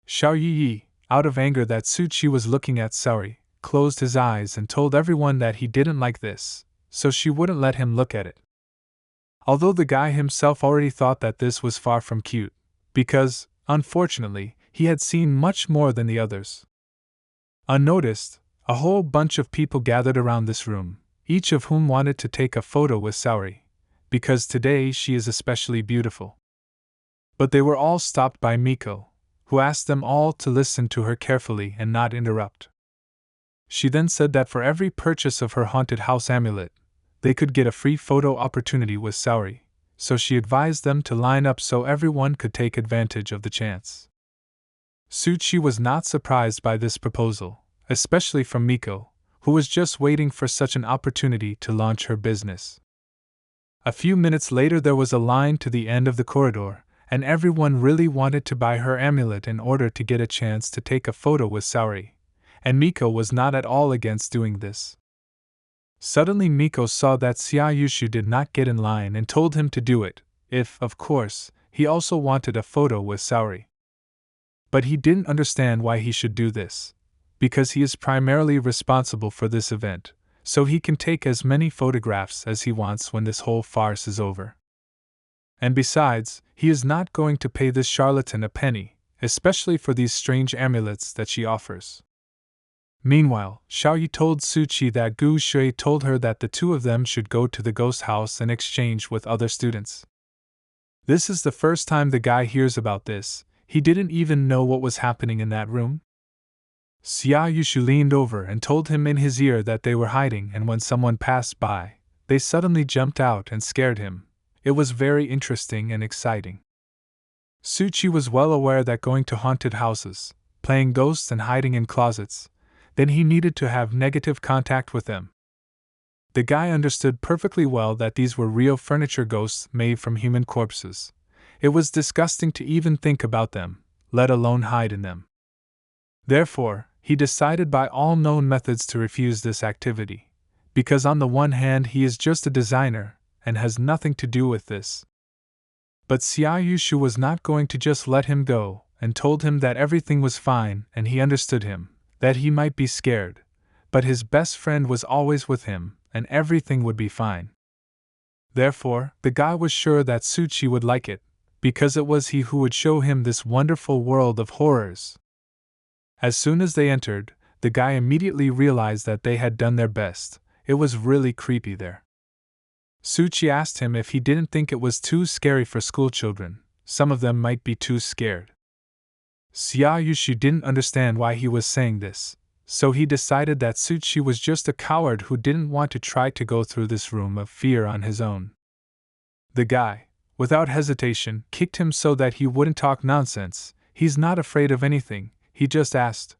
Xiaoyi, out of anger that Su Chi was looking at Saori, closed his eyes and told everyone that he didn't like this, so she wouldn't let him look at it. Although the guy himself already thought that this was far from cute, because, unfortunately, he had seen much more than the others. Unnoticed, a whole bunch of people gathered around this room, each of whom wanted to take a photo with Saori, because today she is especially beautiful. But they were all stopped by Miko, who asked them all to listen to her carefully and not interrupt. She then said that for every purchase of her haunted house amulet, they could get a free photo opportunity with Saori, so she advised them to line up so everyone could take advantage of the chance. Su Chi was not surprised by this proposal, especially from Miko, who was just waiting for such an opportunity to launch her business. A few minutes later there was a line to the end of the corridor, and everyone really wanted to buy her amulet in order to get a chance to take a photo with Saori, and Miko was not at all against doing this. Suddenly Miko saw that Xiaoyushu did not get in line and told him to do it, if, of course, he also wanted a photo with Saori. But he didn't understand why he should do this, because he is primarily responsible for this event, so he can take as many photographs as he wants when this whole farce is over. And besides, he is not going to pay this charlatan a penny, especially for these strange amulets that she offers. Meanwhile, Xiaoyi told Su Chi that Gu Shui told her that the two of them should go to the ghost house and exchange with other students. This is the first time the guy hears about this. He didn't even know what was happening in that room. Xiaoyushu leaned over and told him in his ear that they were hiding, and when someone passed by, they suddenly jumped out and scared him. It was very interesting and exciting. Su Chi was well aware that going to haunted houses, playing ghosts and hiding in closets, then he needed to have negative contact with them. The guy understood perfectly well that these were real furniture ghosts made from human corpses. It was disgusting to even think about them, let alone hide in them. Therefore, he decided by all known methods to refuse this activity, because on the one hand he is just a designer, and has nothing to do with this. But Xiaoyushu was not going to just let him go, and told him that everything was fine, and he understood him, that he might be scared, but his best friend was always with him, and everything would be fine. Therefore, the guy was sure that Su Chi would like it, because it was he who would show him this wonderful world of horrors. As soon as they entered, the guy immediately realized that they had done their best. It was really creepy there. Suchi asked him if he didn't think it was too scary for schoolchildren. Some of them might be too scared. Xiaoyushu didn't understand why he was saying this, so he decided that Suchi was just a coward who didn't want to try to go through this room of fear on his own. The guy, without hesitation, kicked him so that he wouldn't talk nonsense. He's not afraid of anything, he just asked.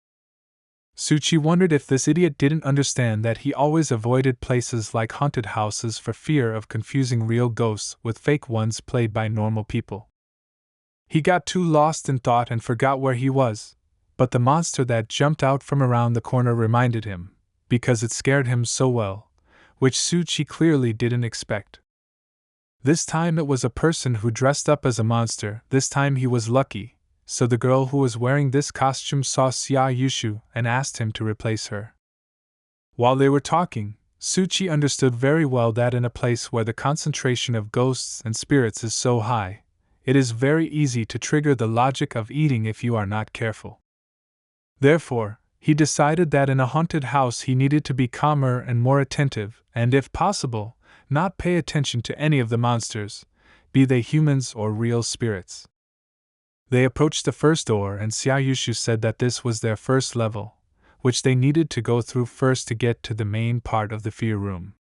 Suchi wondered if this idiot didn't understand that he always avoided places like haunted houses for fear of confusing real ghosts with fake ones played by normal people. He got too lost in thought and forgot where he was, but the monster that jumped out from around the corner reminded him, because it scared him so well, which Suchi clearly didn't expect. This time it was a person who dressed up as a monster. This time he was lucky, so the girl who was wearing this costume saw Xiaoyushu and asked him to replace her. While they were talking, Suchi understood very well that in a place where the concentration of ghosts and spirits is so high, it is very easy to trigger the logic of eating if you are not careful. Therefore, he decided that in a haunted house he needed to be calmer and more attentive, and if possible, not pay attention to any of the monsters, be they humans or real spirits. They approached the first door and Xiaoyushu said that this was their first level, which they needed to go through first to get to the main part of the fear room.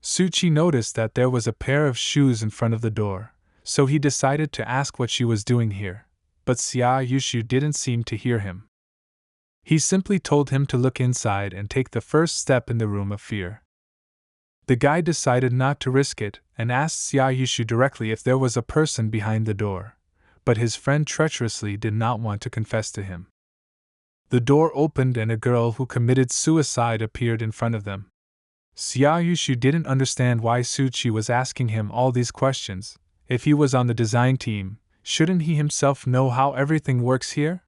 Suchi noticed that there was a pair of shoes in front of the door, so he decided to ask what she was doing here, but Xiaoyushu didn't seem to hear him. He simply told him to look inside and take the first step in the room of fear. The guy decided not to risk it and asked Xiaoyushu directly if there was a person behind the door, but his friend treacherously did not want to confess to him. The door opened and a girl who committed suicide appeared in front of them. Xiaoyushu didn't understand why Suchi was asking him all these questions. If he was on the design team, shouldn't he himself know how everything works here?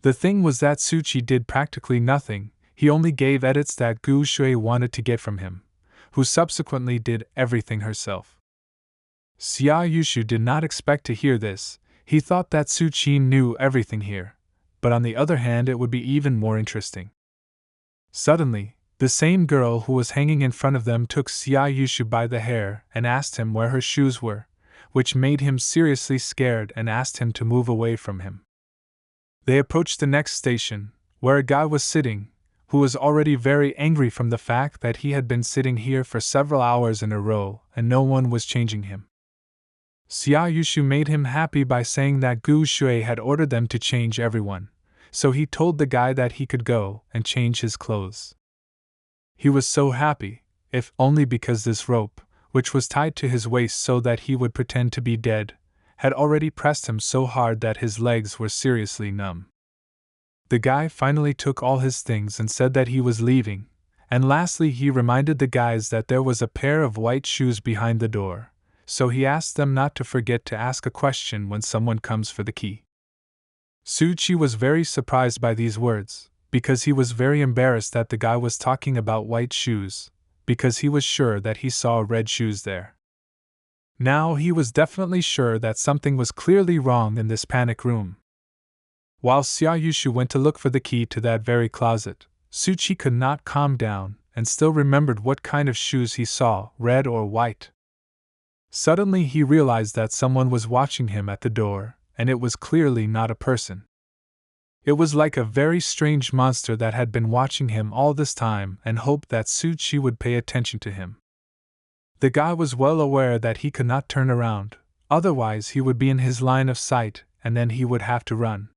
The thing was that Suchi did practically nothing. He only gave edits that Gu Shui wanted to get from him, who subsequently did everything herself. Xiaoyushu did not expect to hear this. He thought that Suchi knew everything here, but on the other hand it would be even more interesting. Suddenly, the same girl who was hanging in front of them took Xiaoyushu by the hair and asked him where her shoes were, which made him seriously scared and asked him to move away from him. They approached the next station, where a guy was sitting, who was already very angry from the fact that he had been sitting here for several hours in a row and no one was changing him. Xiaoyushu made him happy by saying that Gu Shui had ordered them to change everyone, so he told the guy that he could go and change his clothes. He was so happy, if only because this rope, which was tied to his waist so that he would pretend to be dead, had already pressed him so hard that his legs were seriously numb. The guy finally took all his things and said that he was leaving, and lastly he reminded the guys that there was a pair of white shoes behind the door, so he asked them not to forget to ask a question when someone comes for the key. Suchi was very surprised by these words, because he was very embarrassed that the guy was talking about white shoes, because he was sure that he saw red shoes there. Now he was definitely sure that something was clearly wrong in this panic room. While Xiaoyushu went to look for the key to that very closet, Suchi could not calm down and still remembered what kind of shoes he saw, red or white. Suddenly he realized that someone was watching him at the door, and it was clearly not a person. It was like a very strange monster that had been watching him all this time and hoped that Suchi would pay attention to him. The guy was well aware that he could not turn around, otherwise he would be in his line of sight and then he would have to run.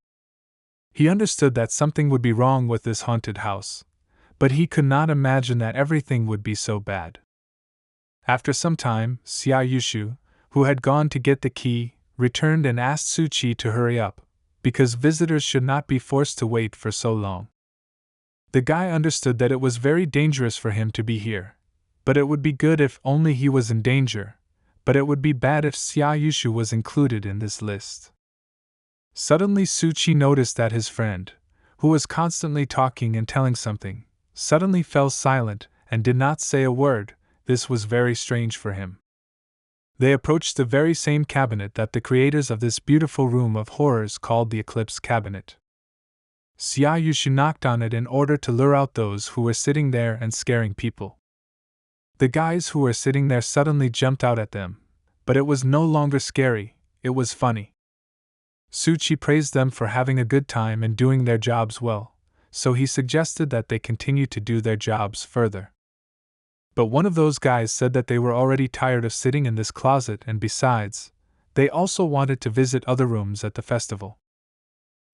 He understood that something would be wrong with this haunted house, but he could not imagine that everything would be so bad. After some time, Xiaoyushu, who had gone to get the key, returned and asked Suchi to hurry up, because visitors should not be forced to wait for so long. The guy understood that it was very dangerous for him to be here, but it would be good if only he was in danger, but it would be bad if Xiaoyushu was included in this list. Suddenly Suchi noticed that his friend, who was constantly talking and telling something, suddenly fell silent and did not say a word. This was very strange for him. They approached the very same cabinet that the creators of this beautiful room of horrors called the Eclipse Cabinet. Xiaoyushu knocked on it in order to lure out those who were sitting there and scaring people. The guys who were sitting there suddenly jumped out at them, but it was no longer scary, it was funny. Suchi praised them for having a good time and doing their jobs well, so he suggested that they continue to do their jobs further. But one of those guys said that they were already tired of sitting in this closet, and besides, they also wanted to visit other rooms at the festival.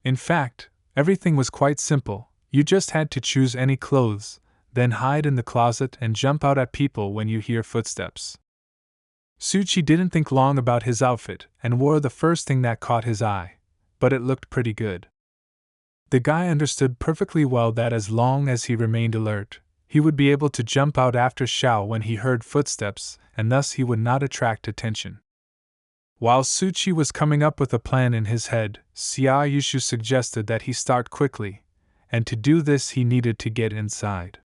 In fact, everything was quite simple. You just had to choose any clothes, then hide in the closet and jump out at people when you hear footsteps. Suchi didn't think long about his outfit and wore the first thing that caught his eye, but it looked pretty good. The guy understood perfectly well that as long as he remained alert, he would be able to jump out after Xiao when he heard footsteps, and thus he would not attract attention. While Suchi was coming up with a plan in his head, Xia Yushu suggested that he start quickly, and to do this he needed to get inside.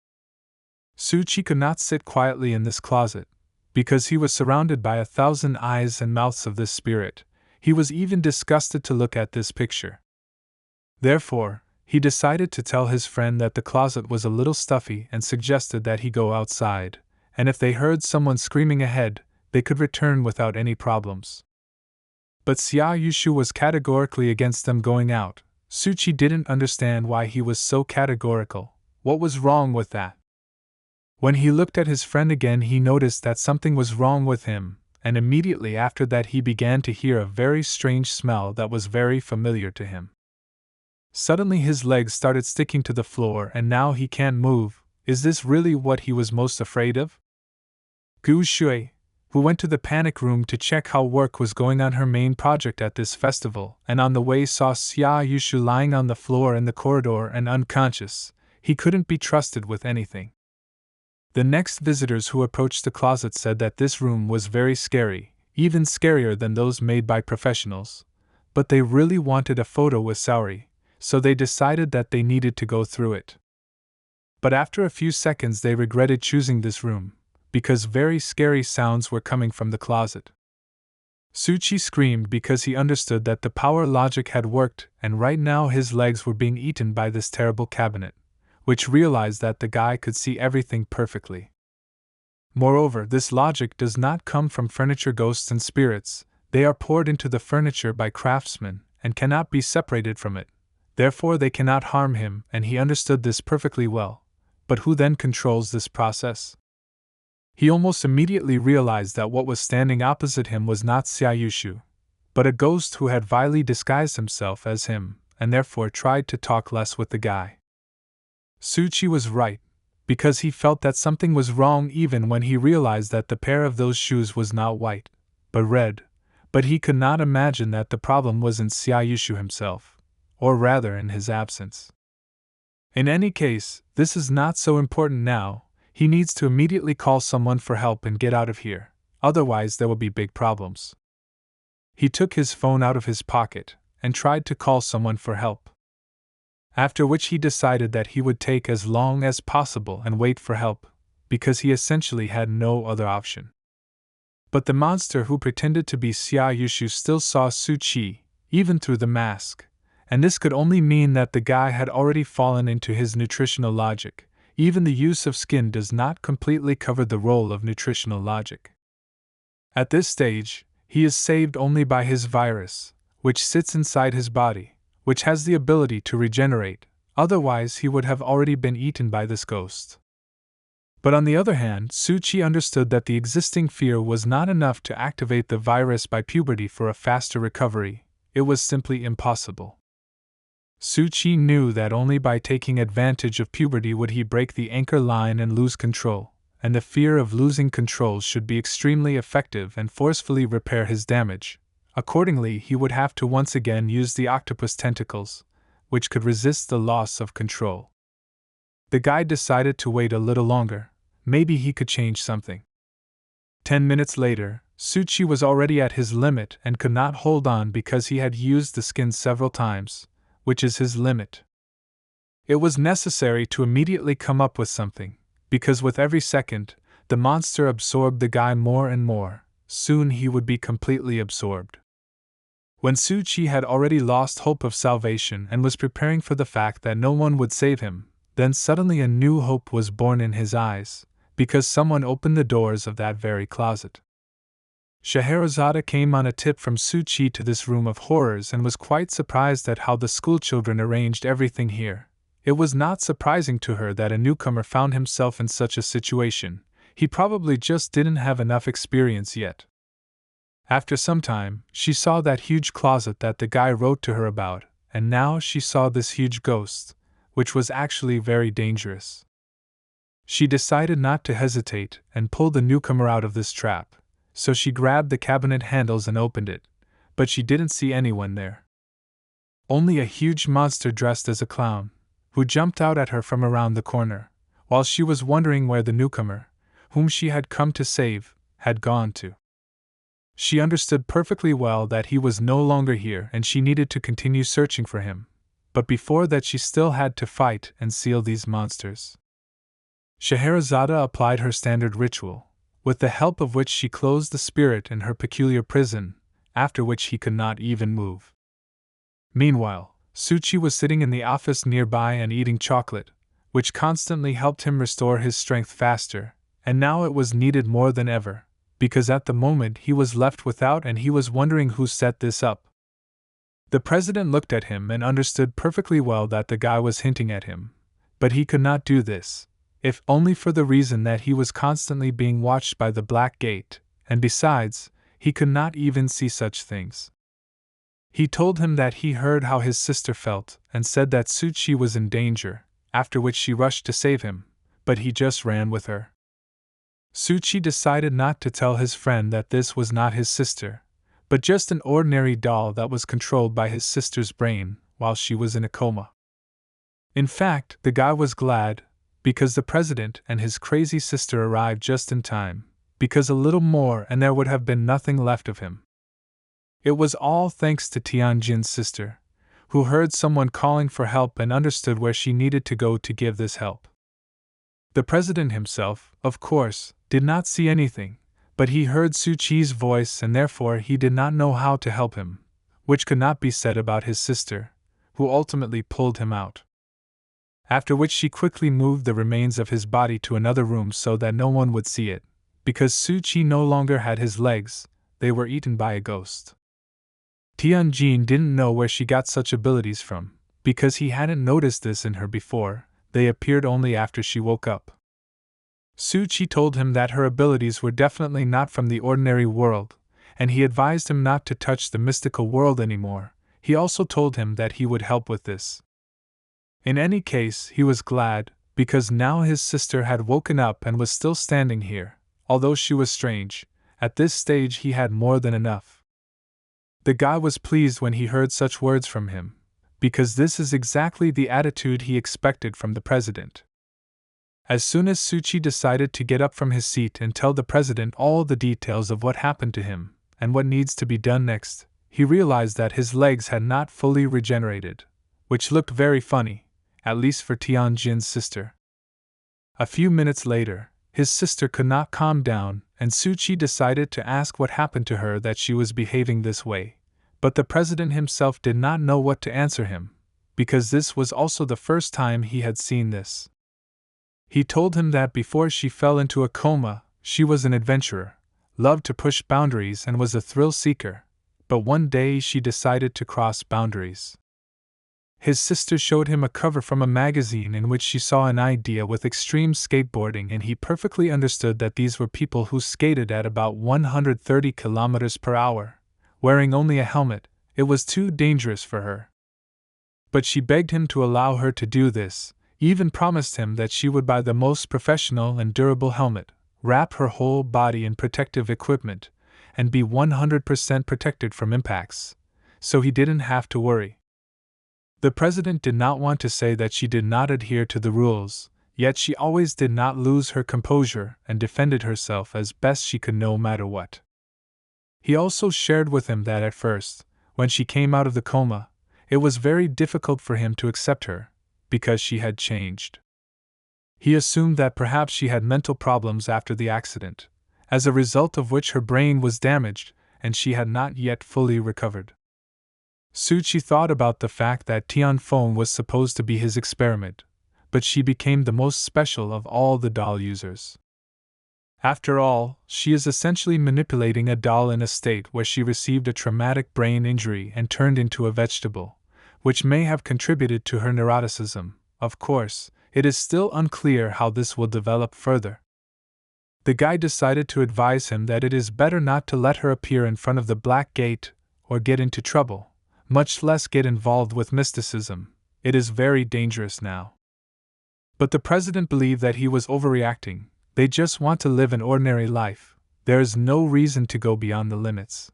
Suchi could not sit quietly in this closet, because he was surrounded by 1,000 eyes and mouths of this spirit. He was even disgusted to look at this picture. Therefore, he decided to tell his friend that the closet was a little stuffy and suggested that he go outside, and if they heard someone screaming ahead, they could return without any problems. But Xia Yushu was categorically against them going out. Suchi didn't understand why he was so categorical. What was wrong with that? When he looked at his friend again, he noticed that something was wrong with him, and immediately after that he began to hear a very strange smell that was very familiar to him. Suddenly his legs started sticking to the floor and now he can't move. Is this really what he was most afraid of? Gu Shui, who went to the panic room to check how work was going on her main project at this festival, and on the way saw Xia Yushu lying on the floor in the corridor and unconscious, he couldn't be trusted with anything. The next visitors who approached the closet said that this room was very scary, even scarier than those made by professionals, but they really wanted a photo with Saori, so they decided that they needed to go through it. But after a few seconds they regretted choosing this room, because very scary sounds were coming from the closet. Suchi screamed because he understood that the power logic had worked, and right now his legs were being eaten by this terrible cabinet, which realized that the guy could see everything perfectly. Moreover, this logic does not come from furniture ghosts and spirits, they are poured into the furniture by craftsmen, and cannot be separated from it, therefore they cannot harm him, and he understood this perfectly well. But who then controls this process? He almost immediately realized that what was standing opposite him was not Xia Yushu, but a ghost who had vilely disguised himself as him, and therefore tried to talk less with the guy. Suchi was right, because he felt that something was wrong even when he realized that the pair of those shoes was not white, but red, but he could not imagine that the problem was in Xia Yushu himself, or rather in his absence. In any case, this is not so important now, he needs to immediately call someone for help and get out of here, otherwise there will be big problems. He took his phone out of his pocket, and tried to call someone for help. After which he decided that he would take as long as possible and wait for help, because he essentially had no other option. But the monster who pretended to be Xia Yushu still saw Suchi, even through the mask, and this could only mean that the guy had already fallen into his nutritional logic. Even the use of skin does not completely cover the role of nutritional logic. At this stage, he is saved only by his virus, which sits inside his body, which has the ability to regenerate, otherwise he would have already been eaten by this ghost. But on the other hand, Suchi understood that the existing fear was not enough to activate the virus by puberty for a faster recovery, it was simply impossible. Suchi knew that only by taking advantage of puberty would he break the anchor line and lose control, and the fear of losing control should be extremely effective and forcefully repair his damage. Accordingly, he would have to once again use the octopus tentacles, which could resist the loss of control. The guy decided to wait a little longer, maybe he could change something. 10 minutes later, Suchi was already at his limit and could not hold on because he had used the skin several times, which is his limit. It was necessary to immediately come up with something, because with every second, the monster absorbed the guy more and more, soon he would be completely absorbed. When Suchi had already lost hope of salvation and was preparing for the fact that no one would save him, then suddenly a new hope was born in his eyes, because someone opened the doors of that very closet. Scheherazade came on a tip from Suchi to this room of horrors and was quite surprised at how the schoolchildren arranged everything here. It was not surprising to her that a newcomer found himself in such a situation. He probably just didn't have enough experience yet. After some time, she saw that huge closet that the guy wrote to her about, and now she saw this huge ghost, which was actually very dangerous. She decided not to hesitate and pull the newcomer out of this trap, so she grabbed the cabinet handles and opened it, but she didn't see anyone there. Only a huge monster dressed as a clown, who jumped out at her from around the corner, while she was wondering where the newcomer, whom she had come to save, had gone to. She understood perfectly well that he was no longer here and she needed to continue searching for him, but before that she still had to fight and seal these monsters. Scheherazade applied her standard ritual, with the help of which she closed the spirit in her peculiar prison, after which he could not even move. Meanwhile, Suchi was sitting in the office nearby and eating chocolate, which constantly helped him restore his strength faster, and now it was needed more than ever, because at the moment he was left without and he was wondering who set this up. The president looked at him and understood perfectly well that the guy was hinting at him, but he could not do this, if only for the reason that he was constantly being watched by the Black Gate, and besides, he could not even see such things. He told him that he heard how his sister felt and said that Suchi was in danger, after which she rushed to save him, but he just ran with her. Suchi decided not to tell his friend that this was not his sister, but just an ordinary doll that was controlled by his sister's brain while she was in a coma. In fact, the guy was glad, because the president and his crazy sister arrived just in time, because a little more and there would have been nothing left of him. It was all thanks to Tianjin's sister, who heard someone calling for help and understood where she needed to go to give this help. The president himself, of course, did not see anything, but he heard Suchi's voice and therefore he did not know how to help him, which could not be said about his sister, who ultimately pulled him out. After which she quickly moved the remains of his body to another room so that no one would see it, because Suchi no longer had his legs, they were eaten by a ghost. Tianjin didn't know where she got such abilities from, because he hadn't noticed this in her before, they appeared only after she woke up. Suchi told him that her abilities were definitely not from the ordinary world, and he advised him not to touch the mystical world anymore. He also told him that he would help with this. In any case, he was glad, because now his sister had woken up and was still standing here, although she was strange. At this stage he had more than enough. The guy was pleased when he heard such words from him, because this is exactly the attitude he expected from the president. As soon as Suchi decided to get up from his seat and tell the president all the details of what happened to him, and what needs to be done next, he realized that his legs had not fully regenerated, which looked very funny, at least for Tianjin's sister. A few minutes later, his sister could not calm down, and Suchi decided to ask what happened to her that she was behaving this way, but the president himself did not know what to answer him, because this was also the first time he had seen this. He told him that before she fell into a coma, she was an adventurer, loved to push boundaries and was a thrill seeker, but one day she decided to cross boundaries. His sister showed him a cover from a magazine in which she saw an idea with extreme skateboarding, and he perfectly understood that these were people who skated at about 130 kilometers per hour, wearing only a helmet. It was too dangerous for her. But she begged him to allow her to do this, even promised him that she would buy the most professional and durable helmet, wrap her whole body in protective equipment, and be 100% protected from impacts, so he didn't have to worry. The president did not want to say that she did not adhere to the rules, yet she always did not lose her composure and defended herself as best she could no matter what. He also shared with him that at first, when she came out of the coma, it was very difficult for him to accept her, because she had changed. He assumed that perhaps she had mental problems after the accident, as a result of which her brain was damaged and she had not yet fully recovered. Suchi thought about the fact that Tianfeng was supposed to be his experiment, but she became the most special of all the doll users. After all, she is essentially manipulating a doll in a state where she received a traumatic brain injury and turned into a vegetable, which may have contributed to her neuroticism. Of course, it is still unclear how this will develop further. The guy decided to advise him that it is better not to let her appear in front of the Black Gate or get into trouble, much less get involved with mysticism. It is very dangerous now. But the president believed that he was overreacting. They just want to live an ordinary life. There is no reason to go beyond the limits.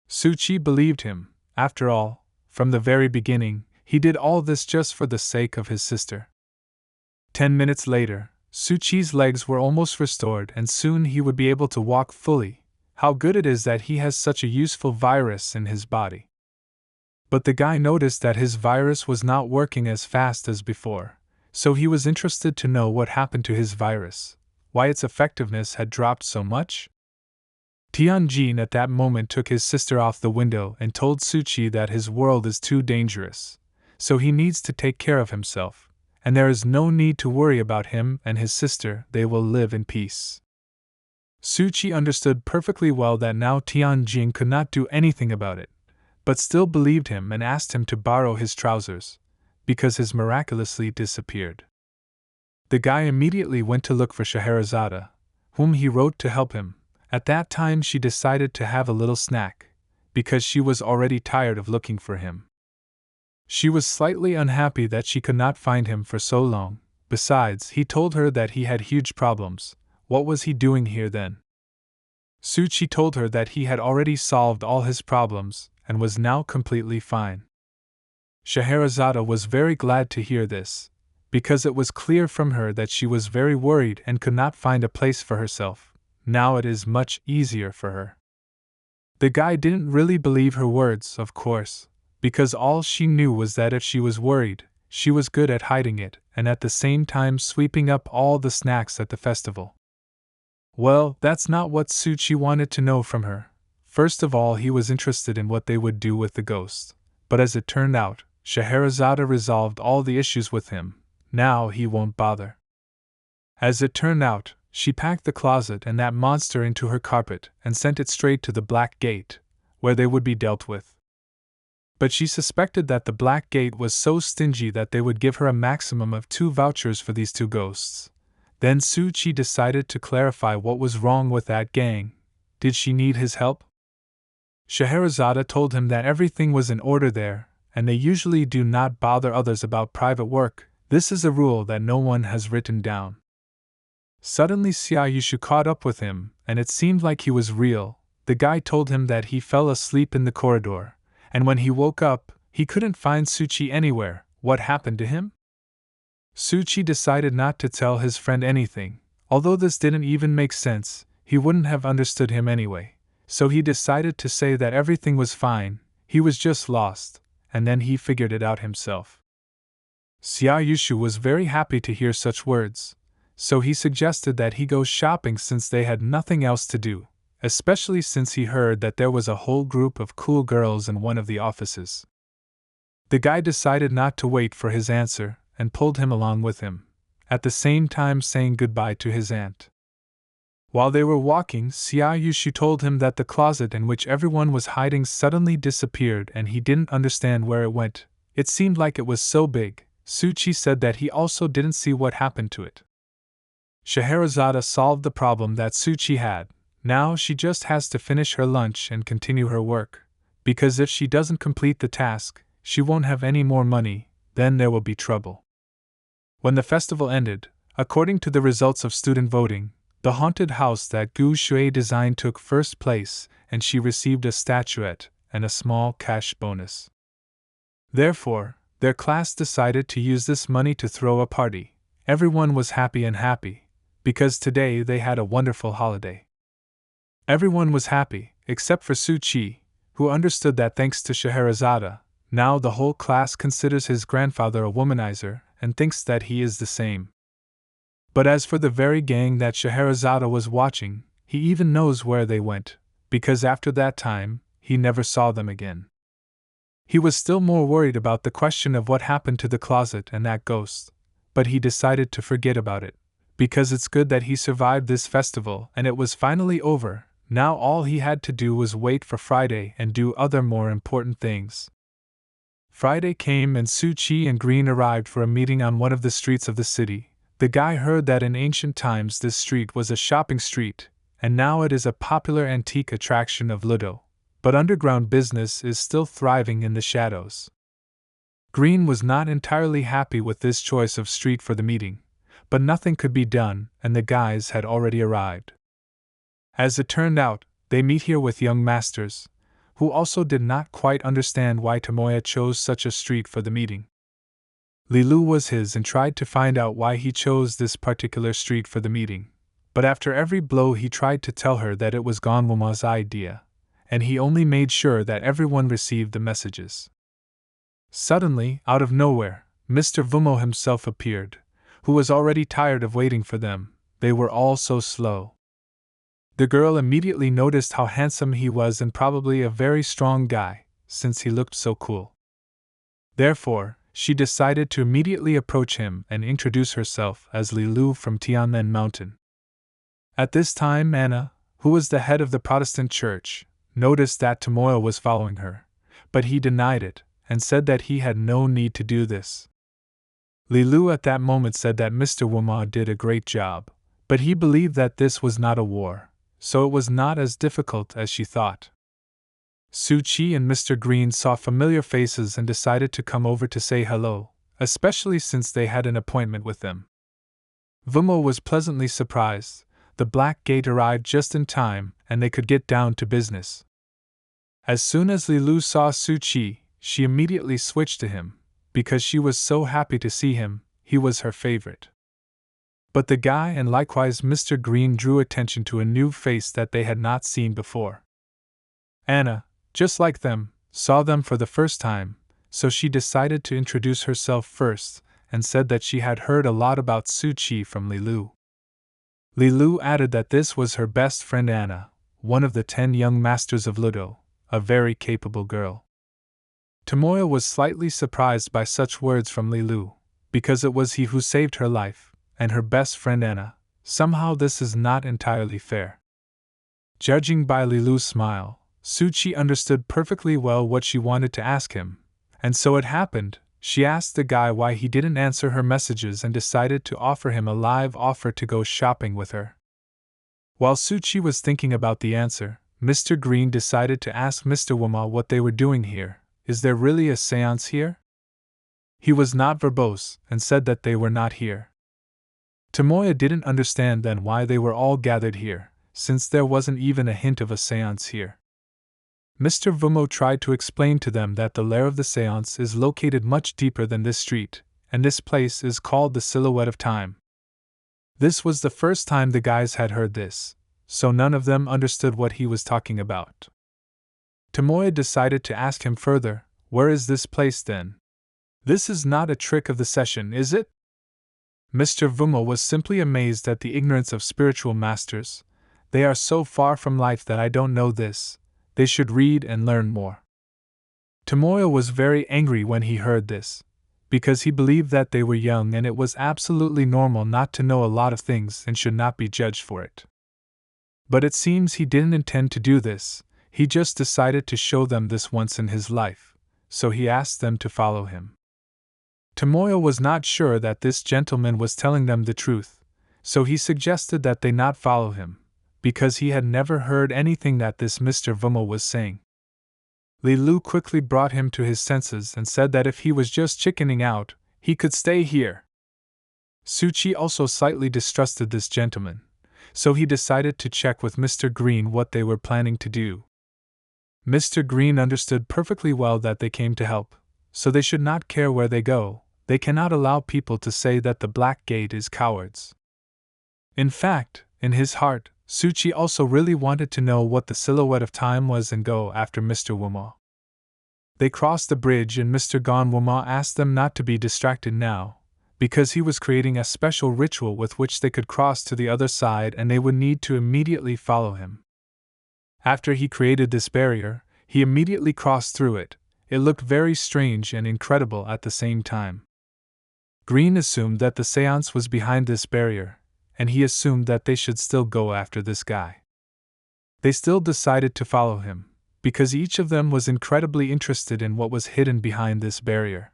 Suchi believed him. After all, from the very beginning, he did all this just for the sake of his sister. 10 minutes later, Suchi's legs were almost restored and soon he would be able to walk fully. How good it is that he has such a useful virus in his body. But the guy noticed that his virus was not working as fast as before, so he was interested to know what happened to his virus, why its effectiveness had dropped so much. Tianjin at that moment took his sister off the window and told Suchi that his world is too dangerous, so he needs to take care of himself, and there is no need to worry about him and his sister, they will live in peace. Suchi understood perfectly well that now Tianjin could not do anything about it, but still believed him and asked him to borrow his trousers, because his miraculously disappeared. The guy immediately went to look for Scheherazade, whom he wrote to help him. At that time she decided to have a little snack, because she was already tired of looking for him. She was slightly unhappy that she could not find him for so long. Besides, he told her that he had huge problems. What was he doing here then? Suchi told her that he had already solved all his problems and was now completely fine. Scheherazade was very glad to hear this, because it was clear from her that she was very worried and could not find a place for herself. Now it is much easier for her. The guy didn't really believe her words, of course, because all she knew was that if she was worried, she was good at hiding it and at the same time sweeping up all the snacks at the festival. Well, that's not what Suchi wanted to know from her. First of all, he was interested in what they would do with the ghost, but as it turned out, Scheherazade resolved all the issues with him. Now he won't bother. As it turned out, she packed the closet and that monster into her carpet and sent it straight to the Black Gate, where they would be dealt with. But she suspected that the Black Gate was so stingy that they would give her a maximum of 2 vouchers for these 2 ghosts. Then Suchi decided to clarify what was wrong with that gang. Did she need his help? Scheherazade told him that everything was in order there, and they usually do not bother others about private work. This is a rule that no one has written down. Suddenly Xiaoyushu caught up with him, and it seemed like he was real. The guy told him that he fell asleep in the corridor, and when he woke up, he couldn't find Suchi anywhere. What happened to him? Suchi decided not to tell his friend anything. Although this didn't even make sense, he wouldn't have understood him anyway. So he decided to say that everything was fine, he was just lost, and then he figured it out himself. Xiaoyushu was very happy to hear such words, so he suggested that he go shopping since they had nothing else to do, especially since he heard that there was a whole group of cool girls in one of the offices. The guy decided not to wait for his answer and pulled him along with him, at the same time saying goodbye to his aunt. While they were walking, Xiaoyushu told him that the closet in which everyone was hiding suddenly disappeared and he didn't understand where it went. It seemed like it was so big. Suchi said that he also didn't see what happened to it. Scheherazade solved the problem that Suchi had. Now she just has to finish her lunch and continue her work, because if she doesn't complete the task, she won't have any more money, then there will be trouble. When the festival ended, according to the results of student voting, the haunted house that Gu Shui designed took first place, and she received a statuette and a small cash bonus. Therefore, their class decided to use this money to throw a party. Everyone was happy, because today they had a wonderful holiday. Everyone was happy, except for Suchi, who understood that thanks to Scheherazade, now the whole class considers his grandfather a womanizer and thinks that he is the same. But as for the very gang that Scheherazade was watching, he even knows where they went, because after that time, he never saw them again. He was still more worried about the question of what happened to the closet and that ghost, but he decided to forget about it. because it's good that he survived this festival and it was finally over. Now all he had to do was wait for Friday and do other more important things. Friday came and Su-Chi and Green arrived for a meeting on one of the streets of the city. The guy heard that in ancient times this street was a shopping street, and now it is a popular antique attraction of Ludo, but underground business is still thriving in the shadows. Green was not entirely happy with this choice of street for the meeting, but nothing could be done, and the guys had already arrived. As it turned out, they meet here with young masters, who also did not quite understand why Tomoya chose such a street for the meeting. Lilu was his and tried to find out why he chose this particular street for the meeting, but after every blow he tried to tell her that it was Gonwuma's idea, and he only made sure that everyone received the messages. Suddenly, out of nowhere, Mr. Vumo himself appeared, who was already tired of waiting for them. They were all so slow. The girl immediately noticed how handsome he was and probably a very strong guy, since he looked so cool. Therefore, she decided to immediately approach him and introduce herself as Lilu from Tianmen Mountain. At this time Anna, who was the head of the Protestant church, noticed that Tomoya was following her, but he denied it and said that he had no need to do this. Lilu at that moment said that Mr. Wuma did a great job, but he believed that this was not a war, so it was not as difficult as she thought. Su-Chi and Mr. Green saw familiar faces and decided to come over to say hello, especially since they had an appointment with them. Vumo was pleasantly surprised. The Black Gate arrived just in time, and they could get down to business. As soon as Lilu saw Su-Chi, she immediately switched to him, because she was so happy to see him. He was her favorite. But the guy and likewise Mr. Green drew attention to a new face that they had not seen before. Anna, just like them, saw them for the first time, so she decided to introduce herself first and said that she had heard a lot about Su-Chi from Lilu. Lilu added that this was her best friend Anna, one of the 10 young masters of Ludo, a very capable girl. Tomoya was slightly surprised by such words from Lilu, because it was he who saved her life, and her best friend Anna. Somehow this is not entirely fair. Judging by Lilu's smile, Su-Chi understood perfectly well what she wanted to ask him, and so it happened, she asked the guy why he didn't answer her messages and decided to offer him a live offer to go shopping with her. While Su-Chi was thinking about the answer, Mr. Green decided to ask Mr. Wuma what they were doing here. Is there really a seance here? He was not verbose and said that they were not here. Tomoya didn't understand then why they were all gathered here, since there wasn't even a hint of a seance here. Mr. Vumo tried to explain to them that the lair of the seance is located much deeper than this street, and this place is called the Silhouette of Time. This was the first time the guys had heard this, so none of them understood what he was talking about. Tomoya decided to ask him further, where is this place then? This is not a trick of the session, is it? Mr. Vumo was simply amazed at the ignorance of spiritual masters. They are so far from life that I don't know this. They should read and learn more. Tomoya was very angry when he heard this, because he believed that they were young and it was absolutely normal not to know a lot of things and should not be judged for it. But it seems he didn't intend to do this. He just decided to show them this once in his life, so he asked them to follow him. Tomoya was not sure that this gentleman was telling them the truth, so he suggested that they not follow him, because he had never heard anything that this Mr. Vumo was saying. Lilu quickly brought him to his senses and said that if he was just chickening out, he could stay here. Su-Chi also slightly distrusted this gentleman, so he decided to check with Mr. Green what they were planning to do. Mr. Green understood perfectly well that they came to help, so they should not care where they go. They cannot allow people to say that the Black Gate is cowards. In fact, in his heart, Su-Chi also really wanted to know what the Silhouette of Time was and go after Mr. Wuma. They crossed the bridge and Mr. Gon Wuma asked them not to be distracted now, because he was creating a special ritual with which they could cross to the other side and they would need to immediately follow him. After he created this barrier, he immediately crossed through it. It looked very strange and incredible at the same time. Green assumed that the seance was behind this barrier, and he assumed that they should still go after this guy. They still decided to follow him, because each of them was incredibly interested in what was hidden behind this barrier.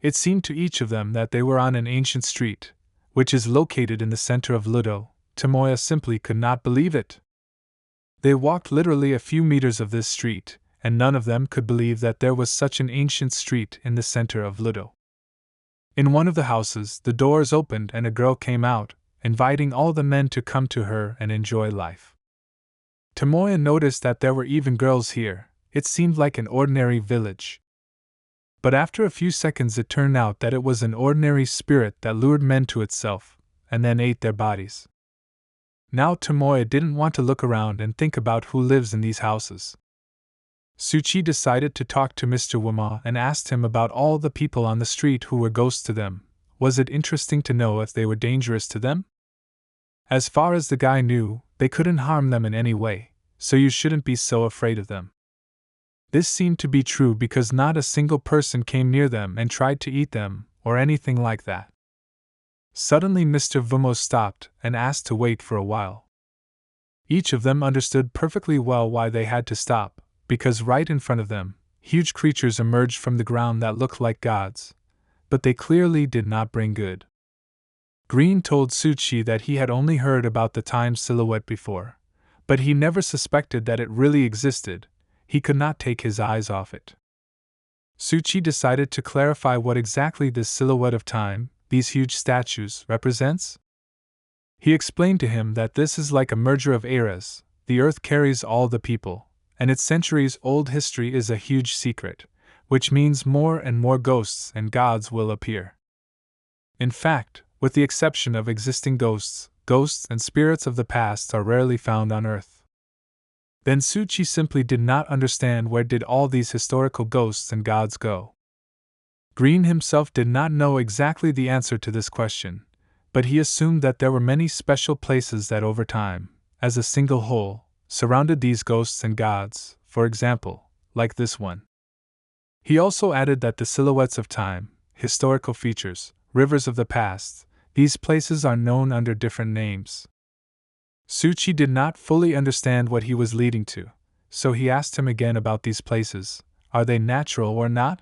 It seemed to each of them that they were on an ancient street, which is located in the center of Ludo. Tomoya simply could not believe it. They walked literally a few meters of this street, and none of them could believe that there was such an ancient street in the center of Ludo. In one of the houses, the doors opened and a girl came out, inviting all the men to come to her and enjoy life. Tomoya noticed that there were even girls here. It seemed like an ordinary village. But after a few seconds it turned out that it was an ordinary spirit that lured men to itself, and then ate their bodies. Now Tomoya didn't want to look around and think about who lives in these houses. Tsuchi decided to talk to Mr. Wama and asked him about all the people on the street who were ghosts to them. Was it interesting to know if they were dangerous to them? As far as the guy knew, they couldn't harm them in any way, so you shouldn't be so afraid of them. This seemed to be true because not a single person came near them and tried to eat them, or anything like that. Suddenly Mr. Vumo stopped and asked to wait for a while. Each of them understood perfectly well why they had to stop, because right in front of them, huge creatures emerged from the ground that looked like gods, but they clearly did not bring good. Green told Tsuchi that he had only heard about the time silhouette before, but he never suspected that it really existed. He could not take his eyes off it. Tsuchi decided to clarify what exactly this silhouette of time, these huge statues, represents. He explained to him that this is like a merger of eras. The earth carries all the people, and its centuries-old history is a huge secret, which means more and more ghosts and gods will appear. In fact, with the exception of existing ghosts and spirits of the past are rarely found on Earth. Then Tsuchi simply did not understand where did all these historical ghosts and gods go. Green himself did not know exactly the answer to this question, but he assumed that there were many special places that over time, as a single whole, surrounded these ghosts and gods, for example, like this one. He also added that the silhouettes of time, historical features, rivers of the past, these places are known under different names. Tsuchi did not fully understand what he was leading to, so he asked him again about these places. Are they natural or not?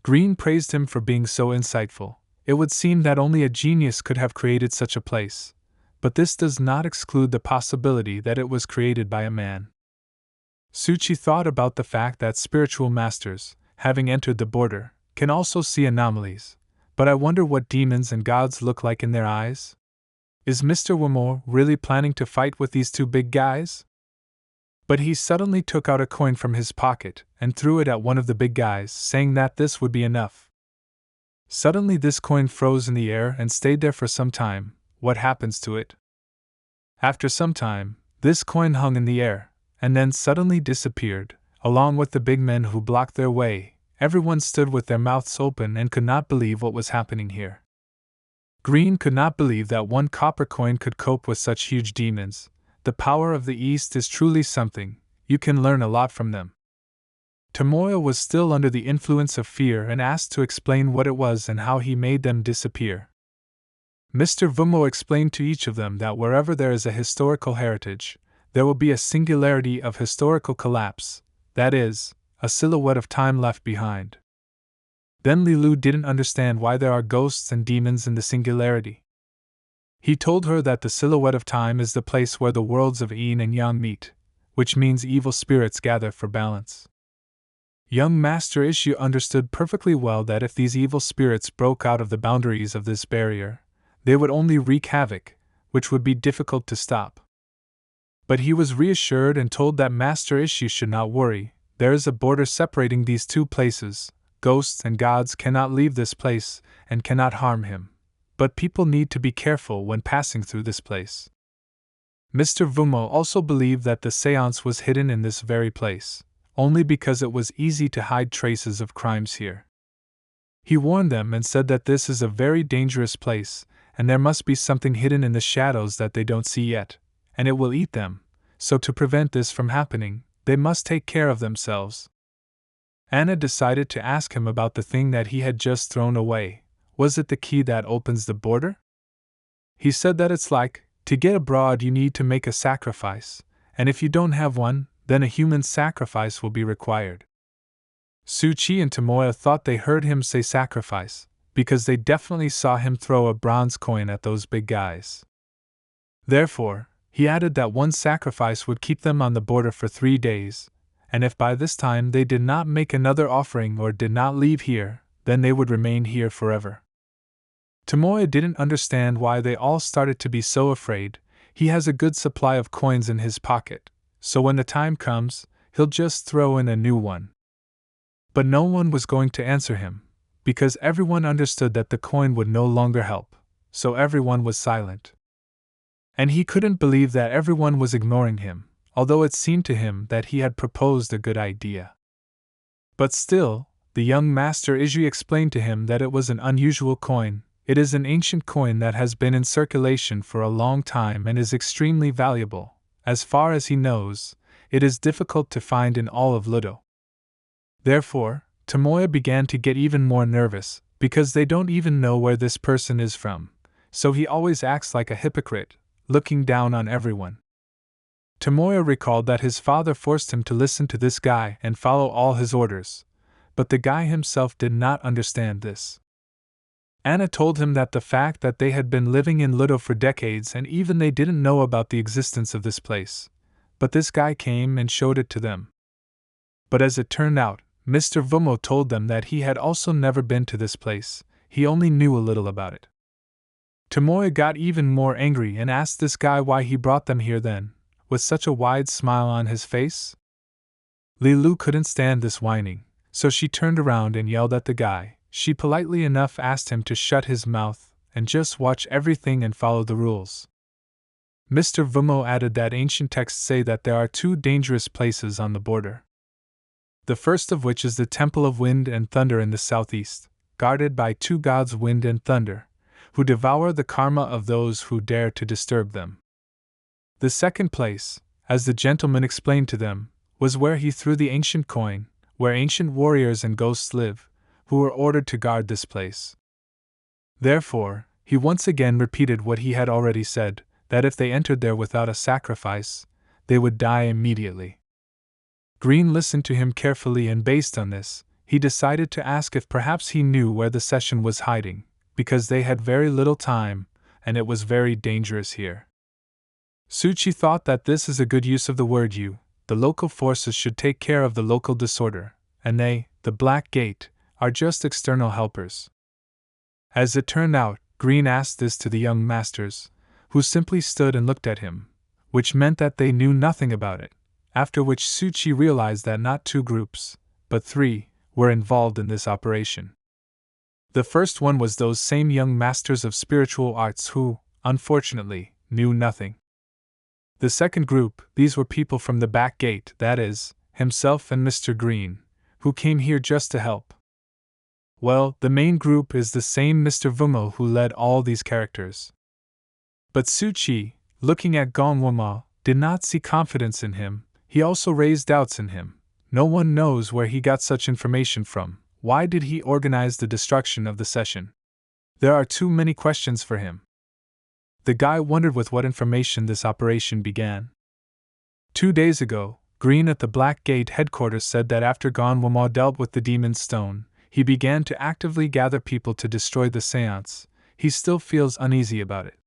Green praised him for being so insightful. It would seem that only a genius could have created such a place, but this does not exclude the possibility that it was created by a man. Tsuchi thought about the fact that spiritual masters, having entered the border, can also see anomalies, but I wonder what demons and gods look like in their eyes? Is Mr. Wamo really planning to fight with these two big guys? But he suddenly took out a coin from his pocket and threw it at one of the big guys, saying that this would be enough. Suddenly this coin froze in the air and stayed there for some time. What happens to it? After some time, this coin hung in the air, and then suddenly disappeared, along with the big men who blocked their way. Everyone stood with their mouths open and could not believe what was happening here. Green could not believe that one copper coin could cope with such huge demons. The power of the East is truly something. You can learn a lot from them. Tomoya was still under the influence of fear and asked to explain what it was and how he made them disappear. Mr. Vumo explained to each of them that wherever there is a historical heritage, there will be a singularity of historical collapse, that is, a silhouette of time left behind. Then Lilu didn't understand why there are ghosts and demons in the singularity. He told her that the silhouette of time is the place where the worlds of yin and yang meet, which means evil spirits gather for balance. Young Master Issue understood perfectly well that if these evil spirits broke out of the boundaries of this barrier, they would only wreak havoc, which would be difficult to stop. But he was reassured and told that Master Issue should not worry. There is a border separating these two places. Ghosts and gods cannot leave this place and cannot harm him, but people need to be careful when passing through this place. Mr. Vumo also believed that the seance was hidden in this very place, only because it was easy to hide traces of crimes here. He warned them and said that this is a very dangerous place, and there must be something hidden in the shadows that they don't see yet, and it will eat them, so to prevent this from happening, they must take care of themselves. Anna decided to ask him about the thing that he had just thrown away. Was it the key that opens the border? He said that it's like, to get abroad you need to make a sacrifice, and if you don't have one, then a human sacrifice will be required. Suchi and Tomoya thought they heard him say sacrifice, because they definitely saw him throw a bronze coin at those big guys. Therefore, he added that one sacrifice would keep them on the border for 3 days, and if by this time they did not make another offering or did not leave here, then they would remain here forever. Tomoya didn't understand why they all started to be so afraid. He has a good supply of coins in his pocket, so when the time comes, he'll just throw in a new one. But no one was going to answer him, because everyone understood that the coin would no longer help, so everyone was silent. And he couldn't believe that everyone was ignoring him, although it seemed to him that he had proposed a good idea. But still, the young master Iji explained to him that it was an unusual coin. It is an ancient coin that has been in circulation for a long time and is extremely valuable. As far as he knows, it is difficult to find in all of Ludo. Therefore, Tomoya began to get even more nervous, because they don't even know where this person is from, so he always acts like a hypocrite, looking down on everyone. Tomoya recalled that his father forced him to listen to this guy and follow all his orders, but the guy himself did not understand this. Anna told him that the fact that they had been living in Ludo for decades and even they didn't know about the existence of this place, but this guy came and showed it to them. But as it turned out, Mr. Vumo told them that he had also never been to this place, he only knew a little about it. Tomoya got even more angry and asked this guy why he brought them here then, with such a wide smile on his face. Lilu couldn't stand this whining, so she turned around and yelled at the guy. She politely enough asked him to shut his mouth and just watch everything and follow the rules. Mr. Vumo added that ancient texts say that there are 2 dangerous places on the border. The first of which is the Temple of Wind and Thunder in the southeast, guarded by 2 gods Wind and Thunder, who devour the karma of those who dare to disturb them. The second place, as the gentleman explained to them, was where he threw the ancient coin, where ancient warriors and ghosts live, who were ordered to guard this place. Therefore, he once again repeated what he had already said, that if they entered there without a sacrifice, they would die immediately. Green listened to him carefully, and based on this, he decided to ask if perhaps he knew where the session was hiding, because they had very little time, and it was very dangerous here. Suchi thought that this is a good use of the word you. The local forces should take care of the local disorder, and they, the Black Gate, are just external helpers. As it turned out, Green asked this to the young masters, who simply stood and looked at him, which meant that they knew nothing about it, after which Suchi realized that not 2 groups, but 3, were involved in this operation. The first one was those same young masters of spiritual arts who, unfortunately, knew nothing. The second group, these were people from the back gate, that is, himself and Mr. Green, who came here just to help. Well, the main group is the same Mr. Vumo who led all these characters. But Suchi, looking at Gonwama, did not see confidence in him. He also raised doubts in him. No one knows where he got such information from. Why did he organize the destruction of the session? There are too many questions for him. The guy wondered with what information this operation began. 2 days ago, Green at the Black Gate headquarters said that after Gonwama dealt with the Demon's Stone, he began to actively gather people to destroy the seance. He still feels uneasy about it.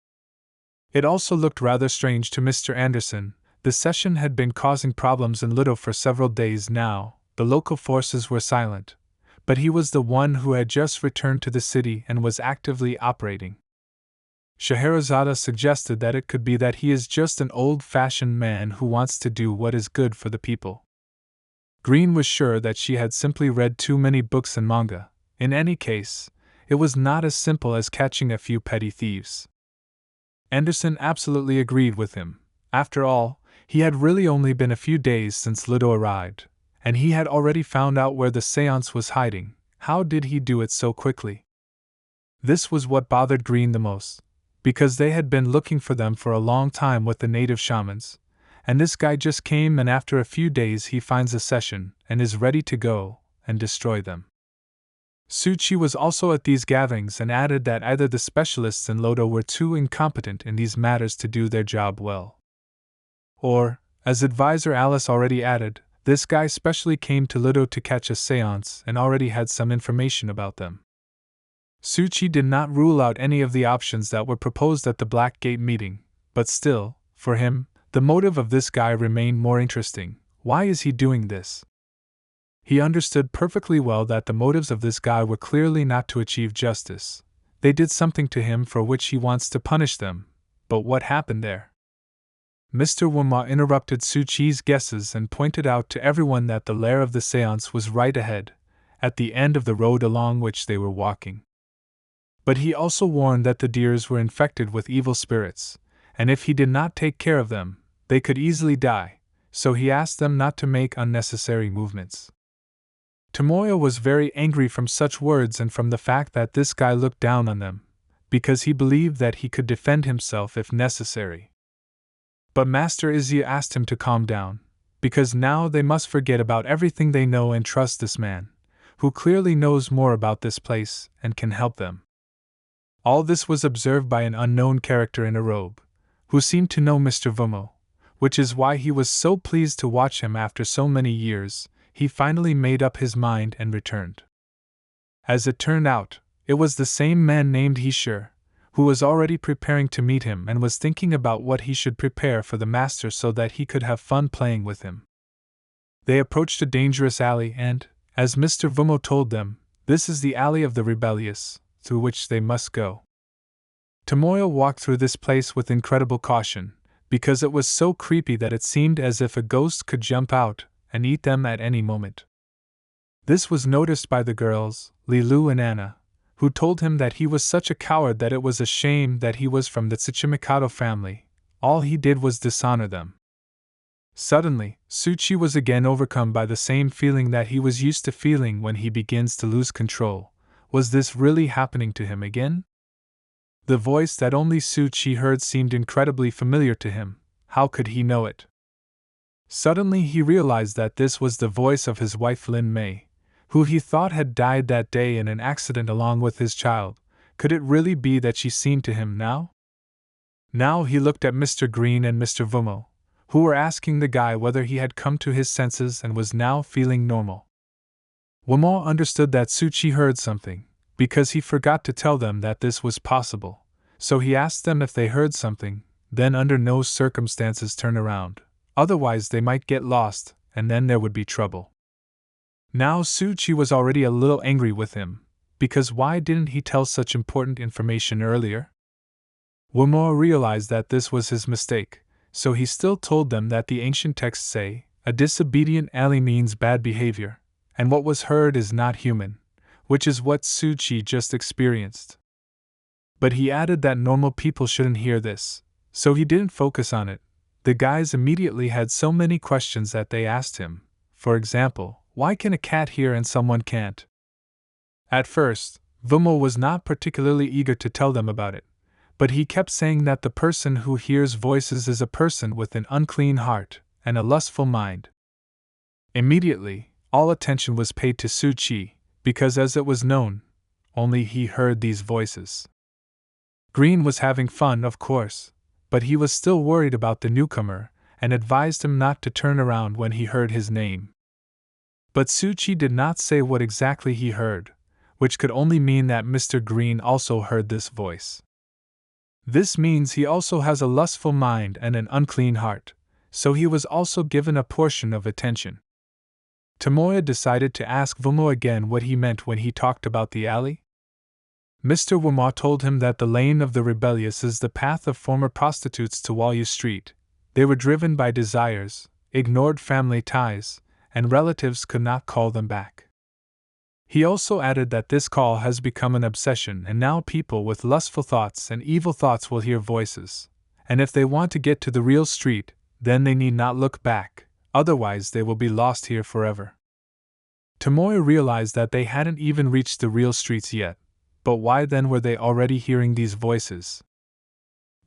It also looked rather strange to Mr. Anderson. The session had been causing problems in Ludo for several days now. The local forces were silent, but he was the one who had just returned to the city and was actively operating. Scheherazade suggested that it could be that he is just an old-fashioned man who wants to do what is good for the people. Green was sure that she had simply read too many books and manga. In any case, it was not as simple as catching a few petty thieves. Anderson absolutely agreed with him. After all, he had really only been a few days since Ludo arrived, and he had already found out where the seance was hiding. How did he do it so quickly? This was what bothered Green the most, because they had been looking for them for a long time with the native shamans, and this guy just came and after a few days he finds a session and is ready to go and destroy them. Suchi was also at these gatherings and added that either the specialists in Lodo were too incompetent in these matters to do their job well. Or, as advisor Alice already added, this guy specially came to Lodo to catch a seance and already had some information about them. Suchi did not rule out any of the options that were proposed at the Black Gate meeting, but still, for him, the motive of this guy remained more interesting. Why is he doing this? He understood perfectly well that the motives of this guy were clearly not to achieve justice. They did something to him for which he wants to punish them. But what happened there? Mr. Wuma interrupted Suchi's guesses and pointed out to everyone that the lair of the seance was right ahead, at the end of the road along which they were walking. But he also warned that the deers were infected with evil spirits, and if he did not take care of them, they could easily die, so he asked them not to make unnecessary movements. Tomoya was very angry from such words and from the fact that this guy looked down on them, because he believed that he could defend himself if necessary. But Master Izzy asked him to calm down, because now they must forget about everything they know and trust this man, who clearly knows more about this place and can help them. All this was observed by an unknown character in a robe, who seemed to know Mr. Vumo, which is why he was so pleased to watch him after so many years. He finally made up his mind and returned. As it turned out, it was the same man named Hishir, who was already preparing to meet him and was thinking about what he should prepare for the master so that he could have fun playing with him. They approached a dangerous alley and, as Mr. Vumo told them, this is the alley of the rebellious, through which they must go. Tomoya walked through this place with incredible caution, because it was so creepy that it seemed as if a ghost could jump out and eat them at any moment. This was noticed by the girls, Lilu and Anna, who told him that he was such a coward that it was a shame that he was from the Tsuchimikado family. All he did was dishonor them. Suddenly, Suchi was again overcome by the same feeling that he was used to feeling when he begins to lose control. Was this really happening to him again? The voice that only Suchi heard seemed incredibly familiar to him. How could he know it? Suddenly he realized that this was the voice of his wife Lin Mei, who he thought had died that day in an accident along with his child. Could it really be that she seemed to him now? Now he looked at Mr. Green and Mr. Vumo, who were asking the guy whether he had come to his senses and was now feeling normal. Wumo understood that Suchi heard something, because he forgot to tell them that this was possible, so he asked them if they heard something, then under no circumstances turn around. Otherwise they might get lost, and then there would be trouble. Now Suchi was already a little angry with him, because why didn't he tell such important information earlier? Wumo realized that this was his mistake, so he still told them that the ancient texts say, a disobedient ally means bad behavior, and what was heard is not human, which is what Suchi just experienced. But he added that normal people shouldn't hear this, so he didn't focus on it. The guys immediately had so many questions that they asked him. For example, why can a cat hear and someone can't? At first, Vumo was not particularly eager to tell them about it, but he kept saying that the person who hears voices is a person with an unclean heart and a lustful mind. Immediately, all attention was paid to Suchi, because as it was known, only he heard these voices. Green was having fun, of course, but he was still worried about the newcomer and advised him not to turn around when he heard his name. But Suchi did not say what exactly he heard, which could only mean that Mr. Green also heard this voice. This means he also has a lustful mind and an unclean heart, so he was also given a portion of attention. Tomoya decided to ask Vumo again what he meant when he talked about the alley. Mr. Wumo told him that the lane of the rebellious is the path of former prostitutes to Walyu Street. They were driven by desires, ignored family ties, and relatives could not call them back. He also added that this call has become an obsession and now people with lustful thoughts and evil thoughts will hear voices, and if they want to get to the real street, then they need not look back, otherwise they will be lost here forever. Tomoya realized that they hadn't even reached the real streets yet. But why then were they already hearing these voices?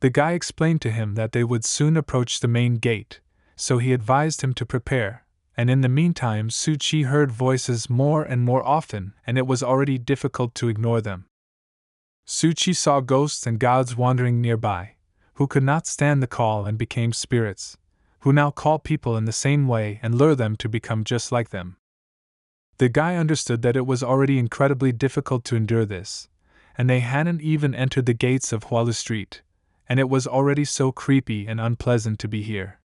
The guy explained to him that they would soon approach the main gate, so he advised him to prepare, and in the meantime Suchi heard voices more and more often, and it was already difficult to ignore them. Suchi saw ghosts and gods wandering nearby, who could not stand the call and became spirits, who now call people in the same way and lure them to become just like them. The guy understood that it was already incredibly difficult to endure this, and they hadn't even entered the gates of Hualu Street, and it was already so creepy and unpleasant to be here.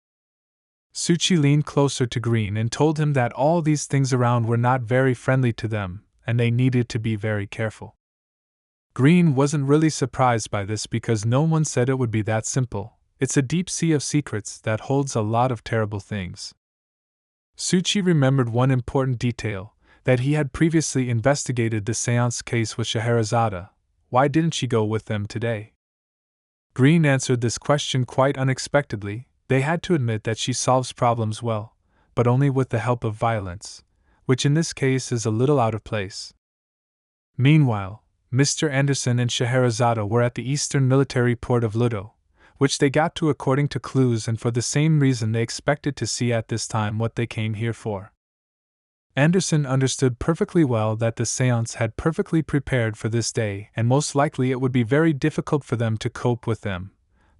Suchi leaned closer to Green and told him that all these things around were not very friendly to them, and they needed to be very careful. Green wasn't really surprised by this because no one said it would be that simple. It's a deep sea of secrets that holds a lot of terrible things. Suchi remembered one important detail, that he had previously investigated the seance case with Scheherazade. Why didn't she go with them today? Green answered this question quite unexpectedly. They had to admit that she solves problems well, but only with the help of violence, which in this case is a little out of place. Meanwhile, Mr. Anderson and Scheherazade were at the eastern military port of Ludo, which they got to according to clues and for the same reason they expected to see at this time what they came here for. Anderson understood perfectly well that the seance had perfectly prepared for this day and most likely it would be very difficult for them to cope with them,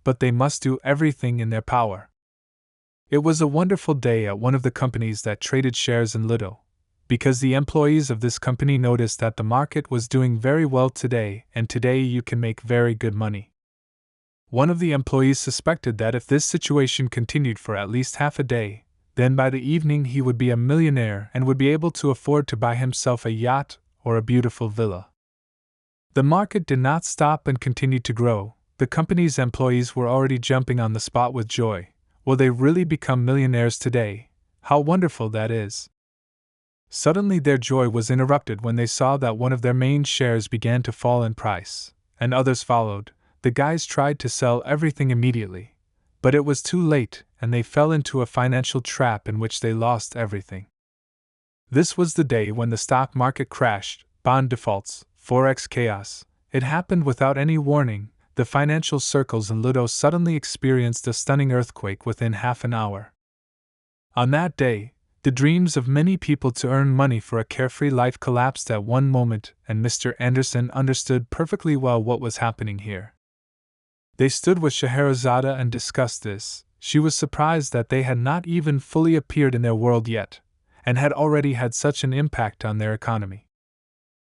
but they must do everything in their power. It was a wonderful day at one of the companies that traded shares in Ludo, because the employees of this company noticed that the market was doing very well today, and today you can make very good money. One of the employees suspected that if this situation continued for at least half a day, then by the evening he would be a millionaire and would be able to afford to buy himself a yacht or a beautiful villa. The market did not stop and continued to grow. The company's employees were already jumping on the spot with joy. Will they really become millionaires today? How wonderful that is! Suddenly their joy was interrupted when they saw that one of their main shares began to fall in price, and others followed. The guys tried to sell everything immediately, but it was too late, and they fell into a financial trap in which they lost everything. This was the day when the stock market crashed, bond defaults, forex chaos. It happened without any warning. The financial circles in Ludo suddenly experienced a stunning earthquake within half an hour. On that day, the dreams of many people to earn money for a carefree life collapsed at one moment, and Mr. Anderson understood perfectly well what was happening here. They stood with Scheherazade and discussed this. She was surprised that they had not even fully appeared in their world yet, and had already had such an impact on their economy.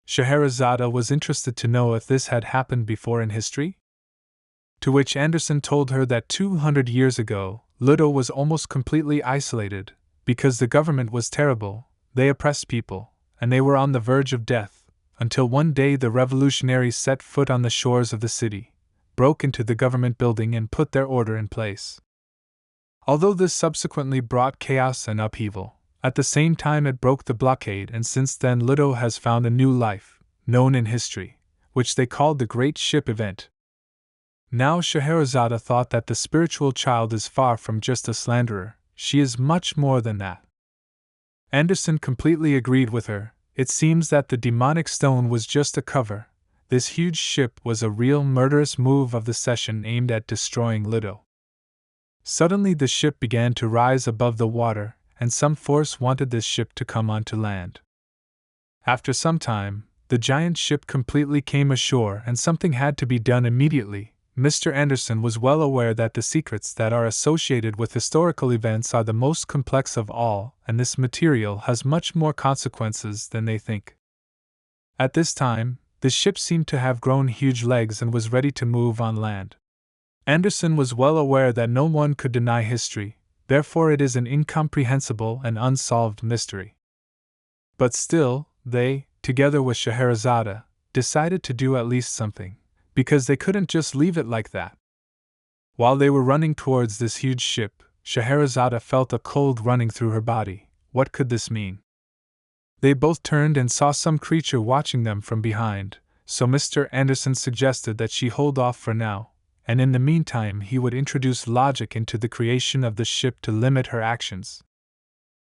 Scheherazade was interested to know if this had happened before in history? To which Anderson told her that 200 years ago, Ludo was almost completely isolated, because the government was terrible, they oppressed people, and they were on the verge of death, until one day the revolutionaries set foot on the shores of the city, broke into the government building and put their order in place. Although this subsequently brought chaos and upheaval, at the same time it broke the blockade, and since then Ludo has found a new life, known in history, which they called the Great Ship Event. Now Scheherazade thought that the spiritual child is far from just a slanderer, she is much more than that. Anderson completely agreed with her. It seems that the demonic stone was just a cover. This huge ship was a real murderous move of the session aimed at destroying Ludo. Suddenly the ship began to rise above the water, and some force wanted this ship to come onto land. After some time, the giant ship completely came ashore and something had to be done immediately. Mr. Anderson was well aware that the secrets that are associated with historical events are the most complex of all, and this material has much more consequences than they think. At this time, the ship seemed to have grown huge legs and was ready to move on land. Anderson was well aware that no one could deny history, therefore it is an incomprehensible and unsolved mystery. But still, they, together with Scheherazade, decided to do at least something, because they couldn't just leave it like that. While they were running towards this huge ship, Scheherazade felt a cold running through her body. What could this mean? They both turned and saw some creature watching them from behind, so Mr. Anderson suggested that she hold off for now, and in the meantime he would introduce logic into the creation of the ship to limit her actions.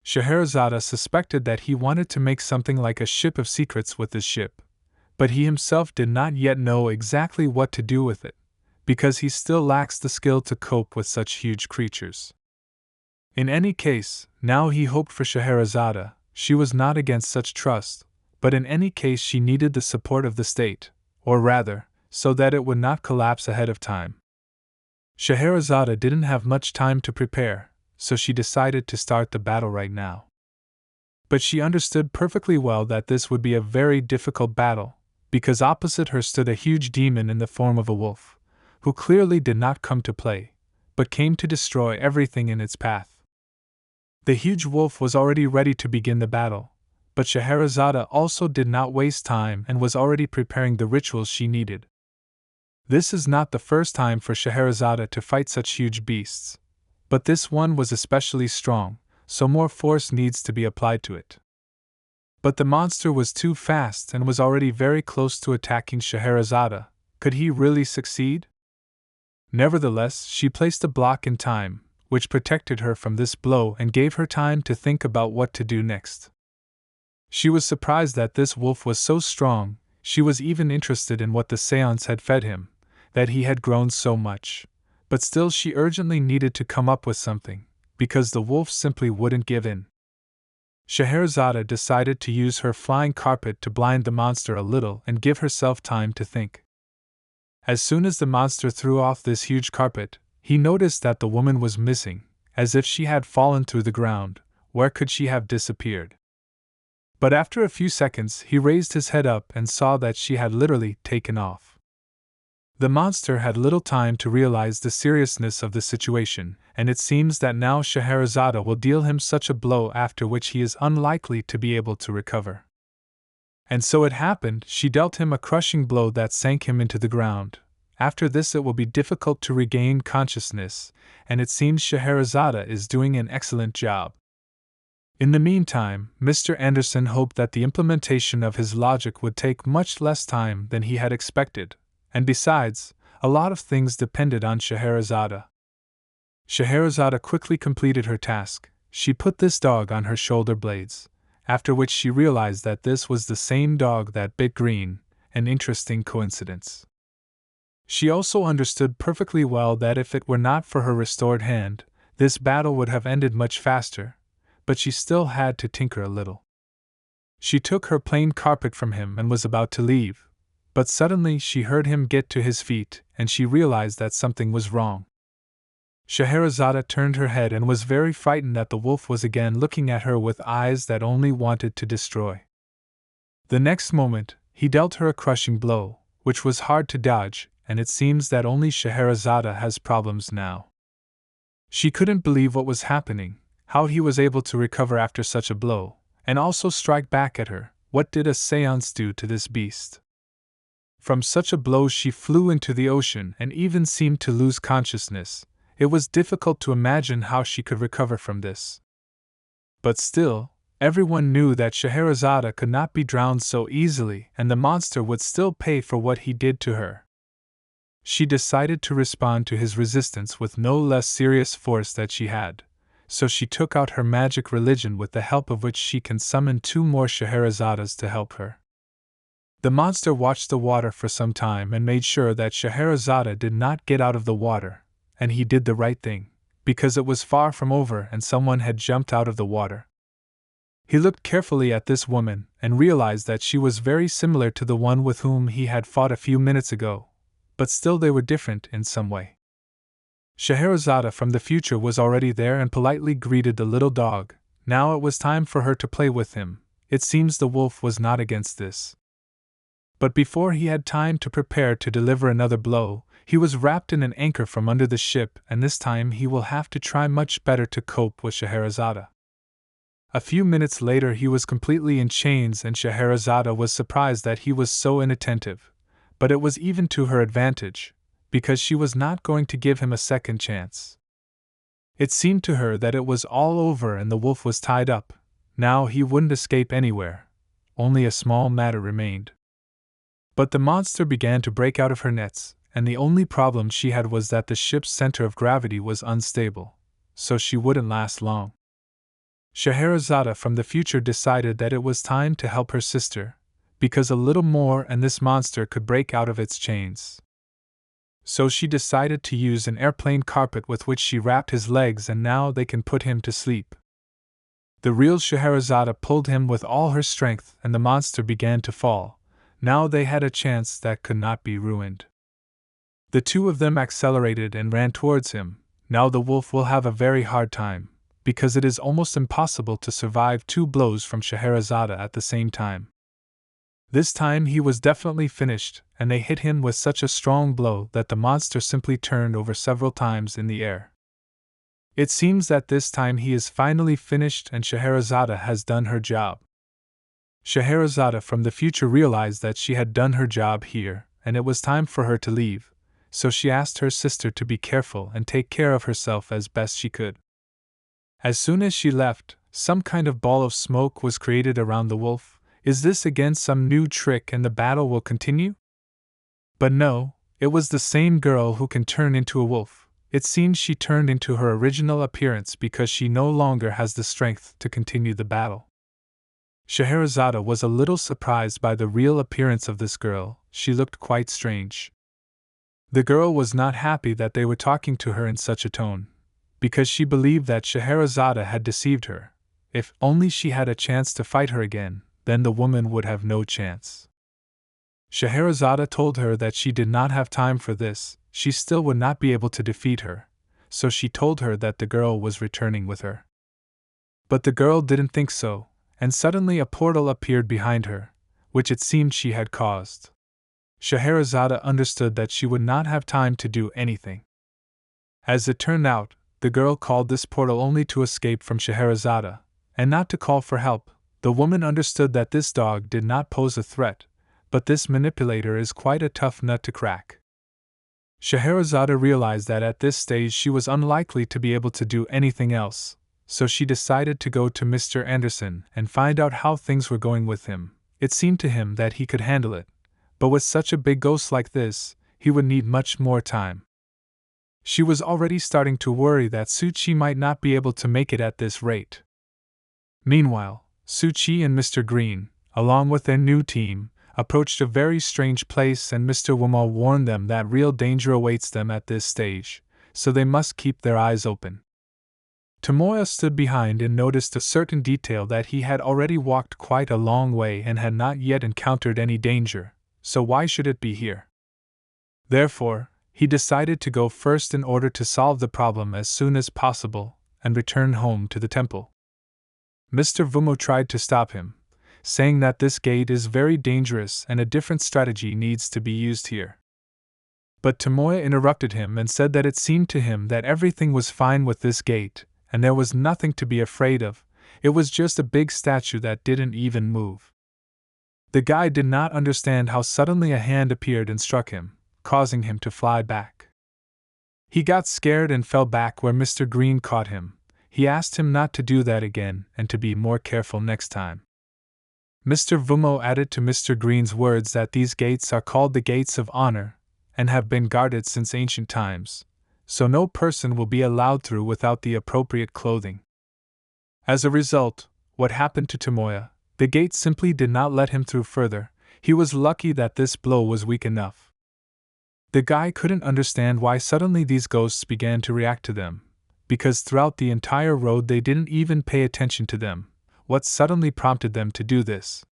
Scheherazade suspected that he wanted to make something like a ship of secrets with this ship, but he himself did not yet know exactly what to do with it, because he still lacks the skill to cope with such huge creatures. In any case, now he hoped for Scheherazade. She was not against such trust, but in any case she needed the support of the state, or rather, so that it would not collapse ahead of time. Scheherazade didn't have much time to prepare, so she decided to start the battle right now. But she understood perfectly well that this would be a very difficult battle, because opposite her stood a huge demon in the form of a wolf, who clearly did not come to play, but came to destroy everything in its path. The huge wolf was already ready to begin the battle, but Scheherazade also did not waste time and was already preparing the rituals she needed. This is not the first time for Scheherazade to fight such huge beasts, but this one was especially strong, so more force needs to be applied to it. But the monster was too fast and was already very close to attacking Scheherazade. Could he really succeed? Nevertheless, she placed a block in time, which protected her from this blow and gave her time to think about what to do next. She was surprised that this wolf was so strong. She was even interested in what the seance had fed him, that he had grown so much, but still she urgently needed to come up with something, because the wolf simply wouldn't give in. Scheherazade decided to use her flying carpet to blind the monster a little and give herself time to think. As soon as the monster threw off this huge carpet, he noticed that the woman was missing, as if she had fallen through the ground. Where could she have disappeared? But after a few seconds he raised his head up and saw that she had literally taken off. The monster had little time to realize the seriousness of the situation, and it seems that now Scheherazade will deal him such a blow after which he is unlikely to be able to recover. And so it happened, she dealt him a crushing blow that sank him into the ground. After this it will be difficult to regain consciousness, and it seems Scheherazade is doing an excellent job. In the meantime, Mr. Anderson hoped that the implementation of his logic would take much less time than he had expected. And besides, a lot of things depended on Scheherazade. Scheherazade quickly completed her task. She put this dog on her shoulder blades, after which she realized that this was the same dog that bit Green, an interesting coincidence. She also understood perfectly well that if it were not for her restored hand, this battle would have ended much faster, but she still had to tinker a little. She took her plain carpet from him and was about to leave, but suddenly she heard him get to his feet, and she realized that something was wrong. Scheherazade turned her head and was very frightened that the wolf was again looking at her with eyes that only wanted to destroy. The next moment, he dealt her a crushing blow, which was hard to dodge, and it seems that only Scheherazade has problems now. She couldn't believe what was happening, how he was able to recover after such a blow, and also strike back at her. What did a seance do to this beast? From such a blow she flew into the ocean and even seemed to lose consciousness. It was difficult to imagine how she could recover from this. But still, everyone knew that Scheherazade could not be drowned so easily, and the monster would still pay for what he did to her. She decided to respond to his resistance with no less serious force than she had, so she took out her magic religion, with the help of which she can summon 2 more Scheherazades to help her. The monster watched the water for some time and made sure that Scheherazade did not get out of the water, and he did the right thing, because it was far from over and someone had jumped out of the water. He looked carefully at this woman and realized that she was very similar to the one with whom he had fought a few minutes ago, but still they were different in some way. Scheherazade from the future was already there and politely greeted the little dog. Now it was time for her to play with him. It seems the wolf was not against this. But before he had time to prepare to deliver another blow, he was wrapped in an anchor from under the ship, and this time he will have to try much better to cope with Scheherazade. A few minutes later he was completely in chains, and Scheherazade was surprised that he was so inattentive, but it was even to her advantage, because she was not going to give him a second chance. It seemed to her that it was all over and the wolf was tied up. Now he wouldn't escape anywhere. Only a small matter remained. But the monster began to break out of her nets, and the only problem she had was that the ship's center of gravity was unstable, so she wouldn't last long. Scheherazade from the future decided that it was time to help her sister, because a little more and this monster could break out of its chains. so she decided to use an airplane carpet with which she wrapped his legs, and now they can put him to sleep. The real Scheherazade pulled him with all her strength, and the monster began to fall. Now they had a chance that could not be ruined. The two of them accelerated and ran towards him. Now the wolf will have a very hard time, because it is almost impossible to survive 2 blows from Scheherazade at the same time. This time he was definitely finished, and they hit him with such a strong blow that the monster simply turned over several times in the air. It seems that this time he is finally finished and Scheherazade has done her job. Scheherazade from the future realized that she had done her job here, and it was time for her to leave, so she asked her sister to be careful and take care of herself as best she could. As soon as she left, some kind of ball of smoke was created around the wolf. Is this again some new trick and the battle will continue? But no, it was the same girl who can turn into a wolf. It seems she turned into her original appearance because she no longer has the strength to continue the battle. Scheherazade was a little surprised by the real appearance of this girl. She looked quite strange. The girl was not happy that they were talking to her in such a tone, because she believed that Scheherazade had deceived her. If only she had a chance to fight her again, then the woman would have no chance. Scheherazade told her that she did not have time for this, she still would not be able to defeat her, so she told her that the girl was returning with her. But the girl didn't think so, and suddenly a portal appeared behind her, which it seemed she had caused. Scheherazade understood that she would not have time to do anything. As it turned out, the girl called this portal only to escape from Scheherazade, and not to call for help. The woman understood that this dog did not pose a threat, but this manipulator is quite a tough nut to crack. Scheherazade realized that at this stage she was unlikely to be able to do anything else, so she decided to go to Mr. Anderson and find out how things were going with him. It seemed to him that he could handle it, but with such a big ghost like this, he would need much more time. She was already starting to worry that Suchi might not be able to make it at this rate. Meanwhile, Suchi and Mr. Green, along with their new team, approached a very strange place, and Mr. Wumo warned them that real danger awaits them at this stage, so they must keep their eyes open. Tomoya stood behind and noticed a certain detail, that he had already walked quite a long way and had not yet encountered any danger, so why should it be here? Therefore, he decided to go first in order to solve the problem as soon as possible and return home to the temple. Mr. Vumo tried to stop him, saying that this gate is very dangerous and a different strategy needs to be used here. But Tomoya interrupted him and said that it seemed to him that everything was fine with this gate, and there was nothing to be afraid of. It was just a big statue that didn't even move. The guy did not understand how suddenly a hand appeared and struck him, causing him to fly back. He got scared and fell back where Mr. Green caught him. He asked him not to do that again and to be more careful next time. Mr. Vumo added to Mr. Green's words that these gates are called the Gates of Honor and have been guarded since ancient times, so no person will be allowed through without the appropriate clothing. As a result, what happened to Tomoya? The gate simply did not let him through further. He was lucky that this blow was weak enough. The guy couldn't understand why suddenly these ghosts began to react to them, because throughout the entire road they didn't even pay attention to them. What suddenly prompted them to do this?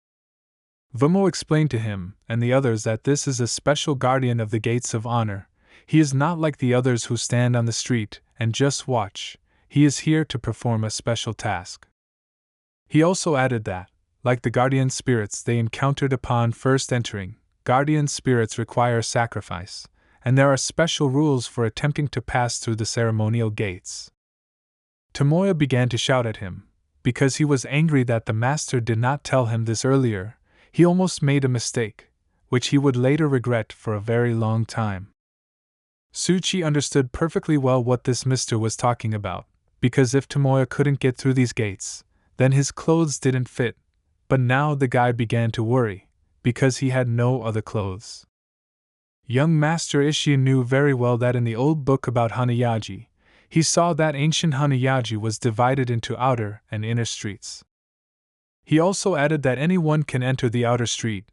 Vumo explained to him and the others that this is a special guardian of the Gates of Honor. He is not like the others who stand on the street and just watch. He is here to perform a special task. He also added that, like the guardian spirits they encountered upon first entering, guardian spirits require sacrifice, and there are special rules for attempting to pass through the ceremonial gates. Tomoya began to shout at him, because he was angry that the master did not tell him this earlier. He almost made a mistake, which he would later regret for a very long time. Suchi understood perfectly well what this mister was talking about, because if Tomoya couldn't get through these gates, then his clothes didn't fit, but now the guy began to worry, because he had no other clothes. Young Master Ishii knew very well that in the old book about Hanayaji, he saw that ancient Hanayaji was divided into outer and inner streets. He also added that anyone can enter the outer street,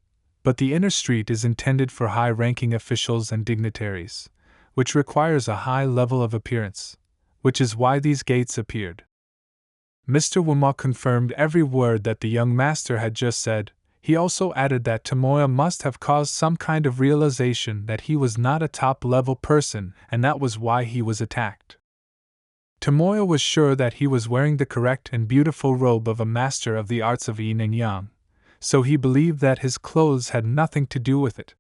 but the inner street is intended for high-ranking officials and dignitaries, which requires a high level of appearance, which is why these gates appeared. Mr. Wuma confirmed every word that the young master had just said. He also added that Tomoya must have caused some kind of realization that he was not a top-level person, and that was why he was attacked. Tomoya was sure that he was wearing the correct and beautiful robe of a master of the arts of yin and yang, so he believed that his clothes had nothing to do with it.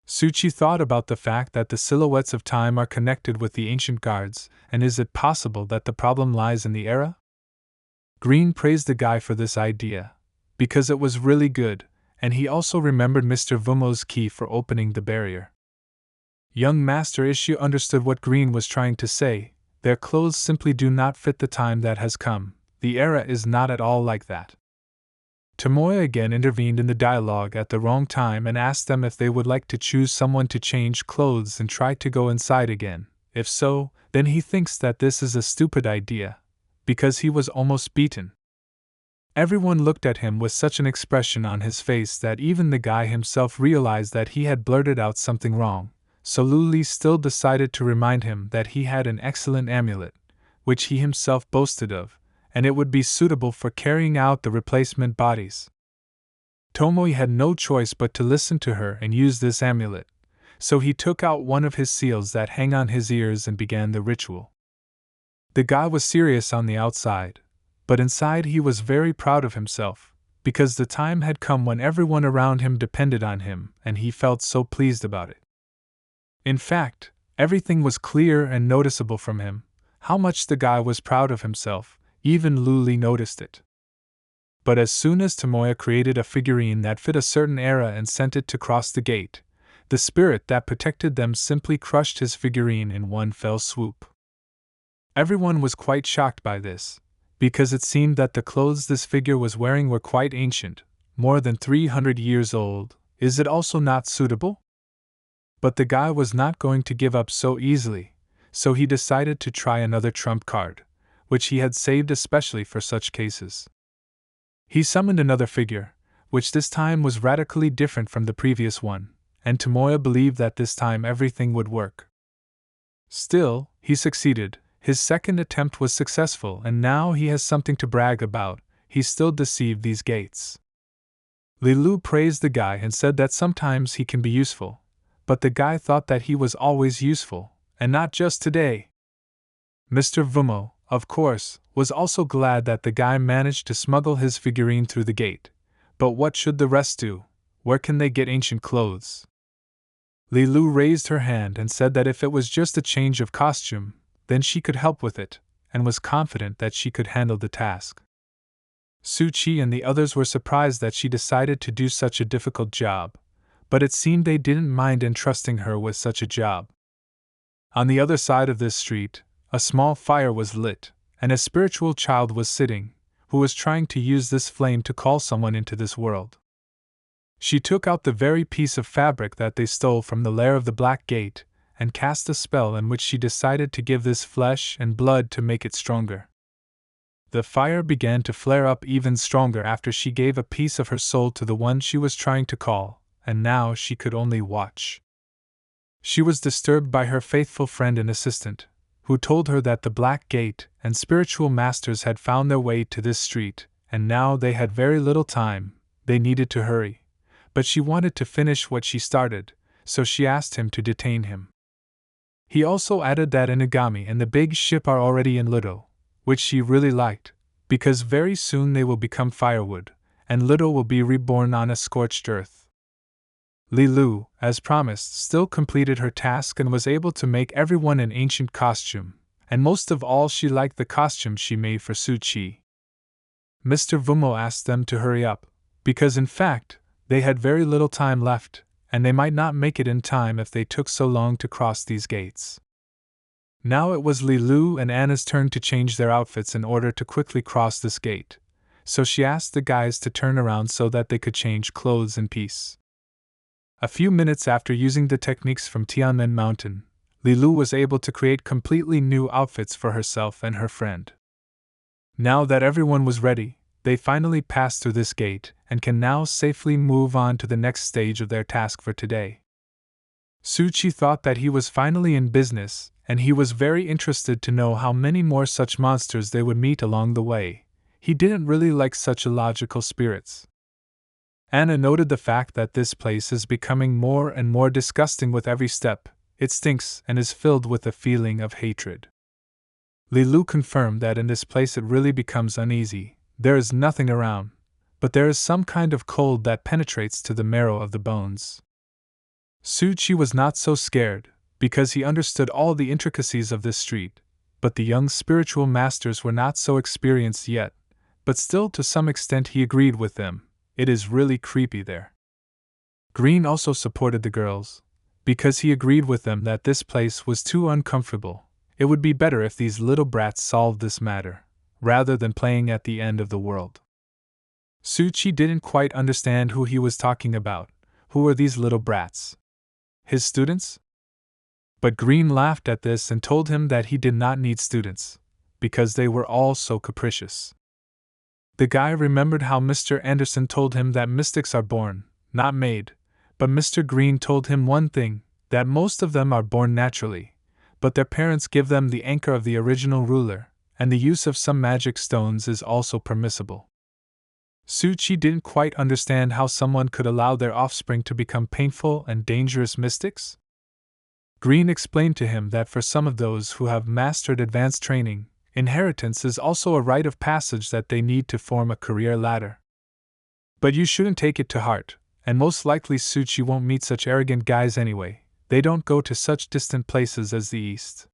Tsuchi thought about the fact that the silhouettes of time are connected with the ancient guards, and is it possible that the problem lies in the era? Green praised the guy for this idea, because it was really good, and he also remembered Mr. Vumo's key for opening the barrier. Young Master Issue understood what Green was trying to say. Their clothes simply do not fit the time that has come. The era is not at all like that. Tomoya again intervened in the dialogue at the wrong time and asked them if they would like to choose someone to change clothes and try to go inside again. If so, then he thinks that this is a stupid idea, because he was almost beaten. Everyone looked at him with such an expression on his face that even the guy himself realized that he had blurted out something wrong, so Luli still decided to remind him that he had an excellent amulet, which he himself boasted of, and it would be suitable for carrying out the replacement bodies. Tomoe had no choice but to listen to her and use this amulet, so he took out one of his seals that hang on his ears and began the ritual. The guy was serious on the outside, but inside he was very proud of himself, because the time had come when everyone around him depended on him, and he felt so pleased about it. In fact, everything was clear and noticeable from him. How much the guy was proud of himself, even Luli noticed it. But as soon as Tomoya created a figurine that fit a certain era and sent it to cross the gate, the spirit that protected them simply crushed his figurine in one fell swoop. Everyone was quite shocked by this, because it seemed that the clothes this figure was wearing were quite ancient, more than 300 years old. Is it also not suitable? But the guy was not going to give up so easily, so he decided to try another trump card, which he had saved especially for such cases. He summoned another figure, which this time was radically different from the previous one, and Tomoya believed that this time everything would work. Still, he succeeded. His second attempt was successful, and now he has something to brag about. He still deceived these gates. Lilu praised the guy and said that sometimes he can be useful, but the guy thought that he was always useful, and not just today. Mr. Vumo, of course, was also glad that the guy managed to smuggle his figurine through the gate, but what should the rest do? Where can they get ancient clothes? Lilu raised her hand and said that if it was just a change of costume, then she could help with it, and was confident that she could handle the task. Tsuchi and the others were surprised that she decided to do such a difficult job, but it seemed they didn't mind entrusting her with such a job. On the other side of this street, a small fire was lit, and a spiritual child was sitting, who was trying to use this flame to call someone into this world. She took out the very piece of fabric that they stole from the lair of the Black Gate, and cast a spell in which she decided to give this flesh and blood to make it stronger. The fire began to flare up even stronger after she gave a piece of her soul to the one she was trying to call, and now she could only watch. She was disturbed by her faithful friend and assistant, who told her that the Black Gate and spiritual masters had found their way to this street, and now they had very little time. They needed to hurry, but she wanted to finish what she started, so she asked him to detain him. He also added that Inagami and the big ship are already in Lido, which she really liked, because very soon they will become firewood, and Lido will be reborn on a scorched earth. Lilu, as promised, still completed her task and was able to make everyone an ancient costume, and most of all she liked the costume she made for Tsuchi. Mr. Vumo asked them to hurry up, because in fact, they had very little time left, and they might not make it in time if they took so long to cross these gates. Now it was Lilu and Anna's turn to change their outfits in order to quickly cross this gate, so she asked the guys to turn around so that they could change clothes in peace. A few minutes after using the techniques from Tianmen Mountain, Lilu was able to create completely new outfits for herself and her friend. Now that everyone was ready, they finally passed through this gate and can now safely move on to the next stage of their task for today. Suchi thought that he was finally in business, and he was very interested to know how many more such monsters they would meet along the way. He didn't really like such illogical spirits. Anna noted the fact that this place is becoming more and more disgusting with every step. It stinks and is filled with a feeling of hatred. Lilu confirmed that in this place it really becomes uneasy. There is nothing around, but there is some kind of cold that penetrates to the marrow of the bones. Suchi was not so scared, because he understood all the intricacies of this street, but the young spiritual masters were not so experienced yet, but still to some extent he agreed with them. It is really creepy there. Green also supported the girls, because he agreed with them that this place was too uncomfortable. It would be better if these little brats solved this matter, rather than playing at the end of the world. Suchi didn't quite understand who he was talking about. Who were these little brats? His students? But Green laughed at this and told him that he did not need students, because they were all so capricious. The guy remembered how Mr. Anderson told him that mystics are born, not made, but Mr. Green told him one thing, that most of them are born naturally, but their parents give them the anchor of the original ruler, and the use of some magic stones is also permissible. Suchi didn't quite understand how someone could allow their offspring to become painful and dangerous mystics. Green explained to him that for some of those who have mastered advanced training, inheritance is also a rite of passage that they need to form a career ladder. But you shouldn't take it to heart, and most likely Suchi won't meet such arrogant guys anyway. They don't go to such distant places as the East.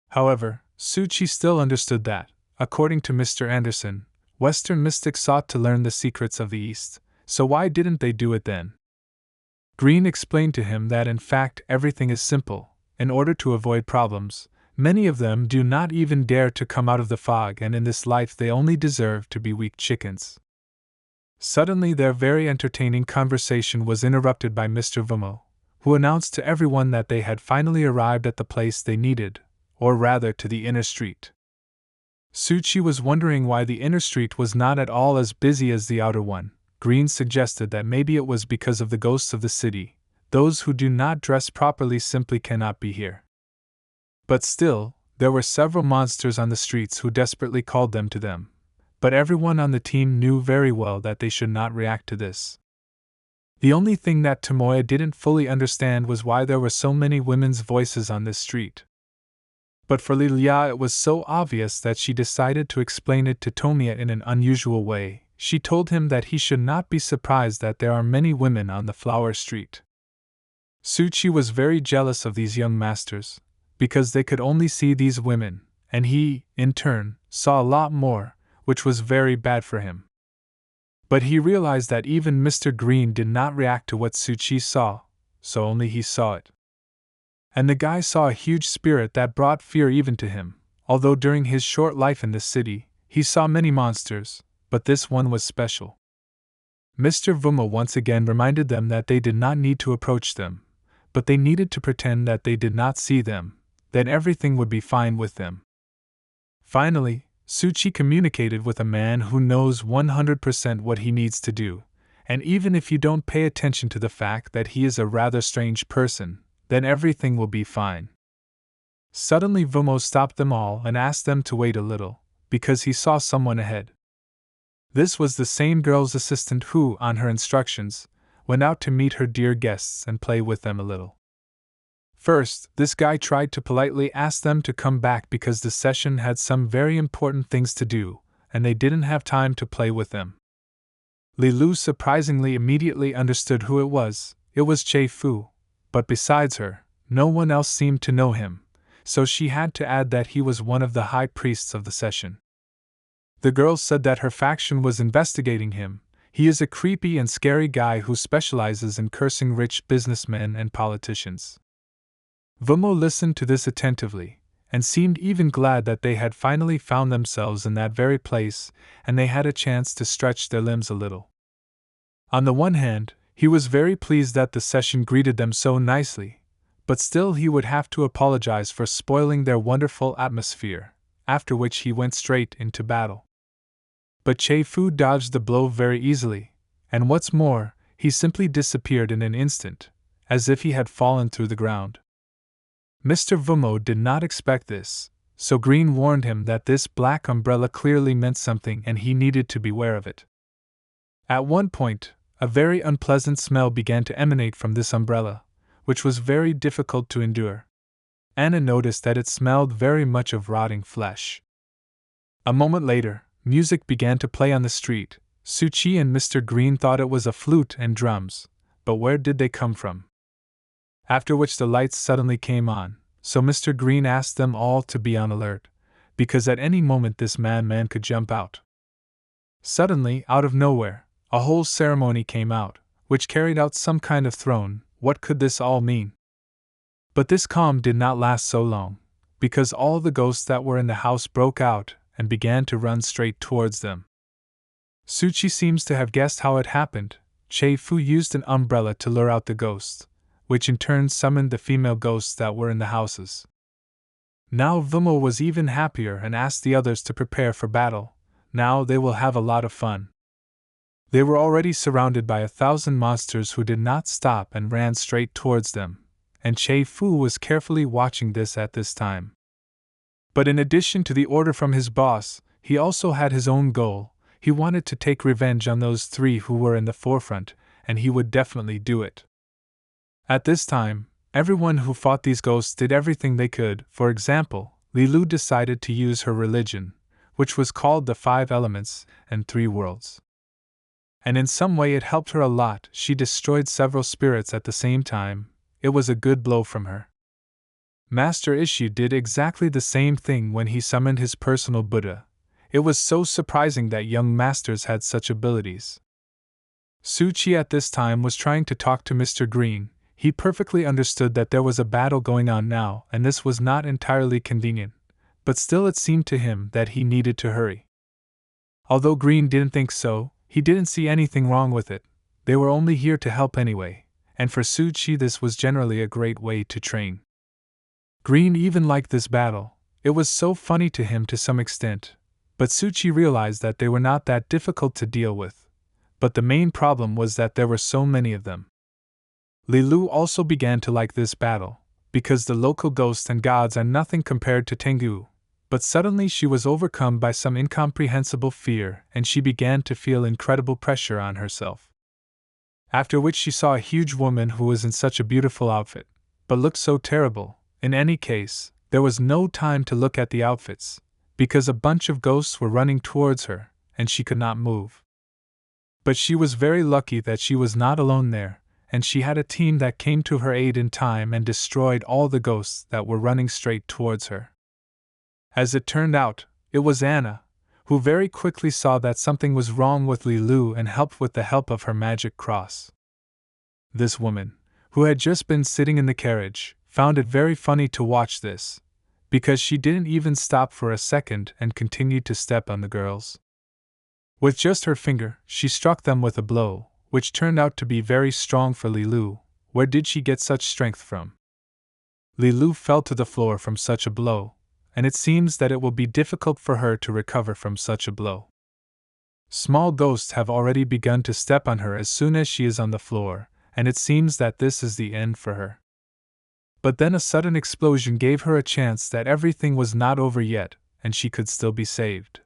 However, Suchi still understood that, according to Mr. Anderson, Western mystics sought to learn the secrets of the East, so why didn't they do it then? Green explained to him that in fact everything is simple. In order to avoid problems, many of them do not even dare to come out of the fog, and in this life they only deserve to be weak chickens. Suddenly their very entertaining conversation was interrupted by Mr. Vumo, who announced to everyone that they had finally arrived at the place they needed, or rather to the inner street. Suchi was wondering why the inner street was not at all as busy as the outer one. Green suggested that maybe it was because of the ghosts of the city. Those who do not dress properly simply cannot be here. But still, there were several monsters on the streets who desperately called them to them. But everyone on the team knew very well that they should not react to this. The only thing that Tomoya didn't fully understand was why there were so many women's voices on this street. But for Lilia it was so obvious that she decided to explain it to Tomoya in an unusual way. She told him that he should not be surprised that there are many women on the flower street. Suchi was very jealous of these young masters, because they could only see these women, and he, in turn, saw a lot more, which was very bad for him. But he realized that even Mr. Green did not react to what Suchi saw, so only he saw it. And the guy saw a huge spirit that brought fear even to him. Although during his short life in this city, he saw many monsters, but this one was special. Mr. Vumo once again reminded them that they did not need to approach them, but they needed to pretend that they did not see them, then everything would be fine with them. Finally, Suchi communicated with a man who knows 100% what he needs to do, and even if you don't pay attention to the fact that he is a rather strange person, then everything will be fine. Suddenly Vumo stopped them all and asked them to wait a little, because he saw someone ahead. This was the same girl's assistant who, on her instructions, went out to meet her dear guests and play with them a little. First, this guy tried to politely ask them to come back because the session had some very important things to do, and they didn't have time to play with them. Lilu surprisingly immediately understood who it was Che Fu, but besides her, no one else seemed to know him, so she had to add that he was one of the high priests of the session. The girl said that her faction was investigating him. He is a creepy and scary guy who specializes in cursing rich businessmen and politicians. Vumo listened to this attentively, and seemed even glad that they had finally found themselves in that very place, and they had a chance to stretch their limbs a little. On the one hand, he was very pleased that the session greeted them so nicely, but still he would have to apologize for spoiling their wonderful atmosphere, after which he went straight into battle. But Che Fu dodged the blow very easily, and what's more, he simply disappeared in an instant, as if he had fallen through the ground. Mr. Vumo did not expect this, so Green warned him that this black umbrella clearly meant something and he needed to beware of it. At one point, a very unpleasant smell began to emanate from this umbrella, which was very difficult to endure. Anna noticed that it smelled very much of rotting flesh. A moment later, music began to play on the street. Suchi and Mr. Green thought it was a flute and drums, but where did they come from? After which the lights suddenly came on, so Mr. Green asked them all to be on alert, because at any moment this madman could jump out. Suddenly, out of nowhere, a whole ceremony came out, which carried out some kind of throne. What could this all mean? But this calm did not last so long, because all the ghosts that were in the house broke out and began to run straight towards them. Suchi seems to have guessed how it happened. Chei-Fu used an umbrella to lure out the ghosts, which in turn summoned the female ghosts that were in the houses. Now Vumo was even happier and asked the others to prepare for battle. Now they will have a lot of fun. They were already surrounded by 1,000 monsters who did not stop and ran straight towards them, and Chei-Fu was carefully watching this at this time. But in addition to the order from his boss, he also had his own goal. He wanted to take revenge on those 3 who were in the forefront, and he would definitely do it. At this time, everyone who fought these ghosts did everything they could. For example, Lilu decided to use her religion, which was called the 5 Elements and 3 Worlds. And in some way it helped her a lot. She destroyed several spirits at the same time. It was a good blow from her. Master Ishu did exactly the same thing when he summoned his personal Buddha. It was so surprising that young masters had such abilities. Suchi at this time was trying to talk to Mr. Green. He perfectly understood that there was a battle going on now, and this was not entirely convenient, but still it seemed to him that he needed to hurry. Although Green didn't think so, he didn't see anything wrong with it. They were only here to help anyway, and for Suchi this was generally a great way to train. Green even liked this battle. It was so funny to him to some extent, but Suchi realized that they were not that difficult to deal with. But the main problem was that there were so many of them. Lilu also began to like this battle, because the local ghosts and gods are nothing compared to Tengu. But suddenly she was overcome by some incomprehensible fear, and she began to feel incredible pressure on herself. After which she saw a huge woman who was in such a beautiful outfit, but looked so terrible. In any case, there was no time to look at the outfits, because a bunch of ghosts were running towards her, and she could not move. But she was very lucky that she was not alone there, and she had a team that came to her aid in time and destroyed all the ghosts that were running straight towards her. As it turned out, it was Anna, who very quickly saw that something was wrong with Lilu and helped with the help of her magic cross. This woman, who had just been sitting in the carriage, found it very funny to watch this, because she didn't even stop for a second and continued to step on the girls. With just her finger, she struck them with a blow, which turned out to be very strong for Lilu. Where did she get such strength from? Lilu fell to the floor from such a blow, and it seems that it will be difficult for her to recover from such a blow. Small ghosts have already begun to step on her as soon as she is on the floor, and it seems that this is the end for her. But then a sudden explosion gave her a chance that everything was not over yet, and she could still be saved.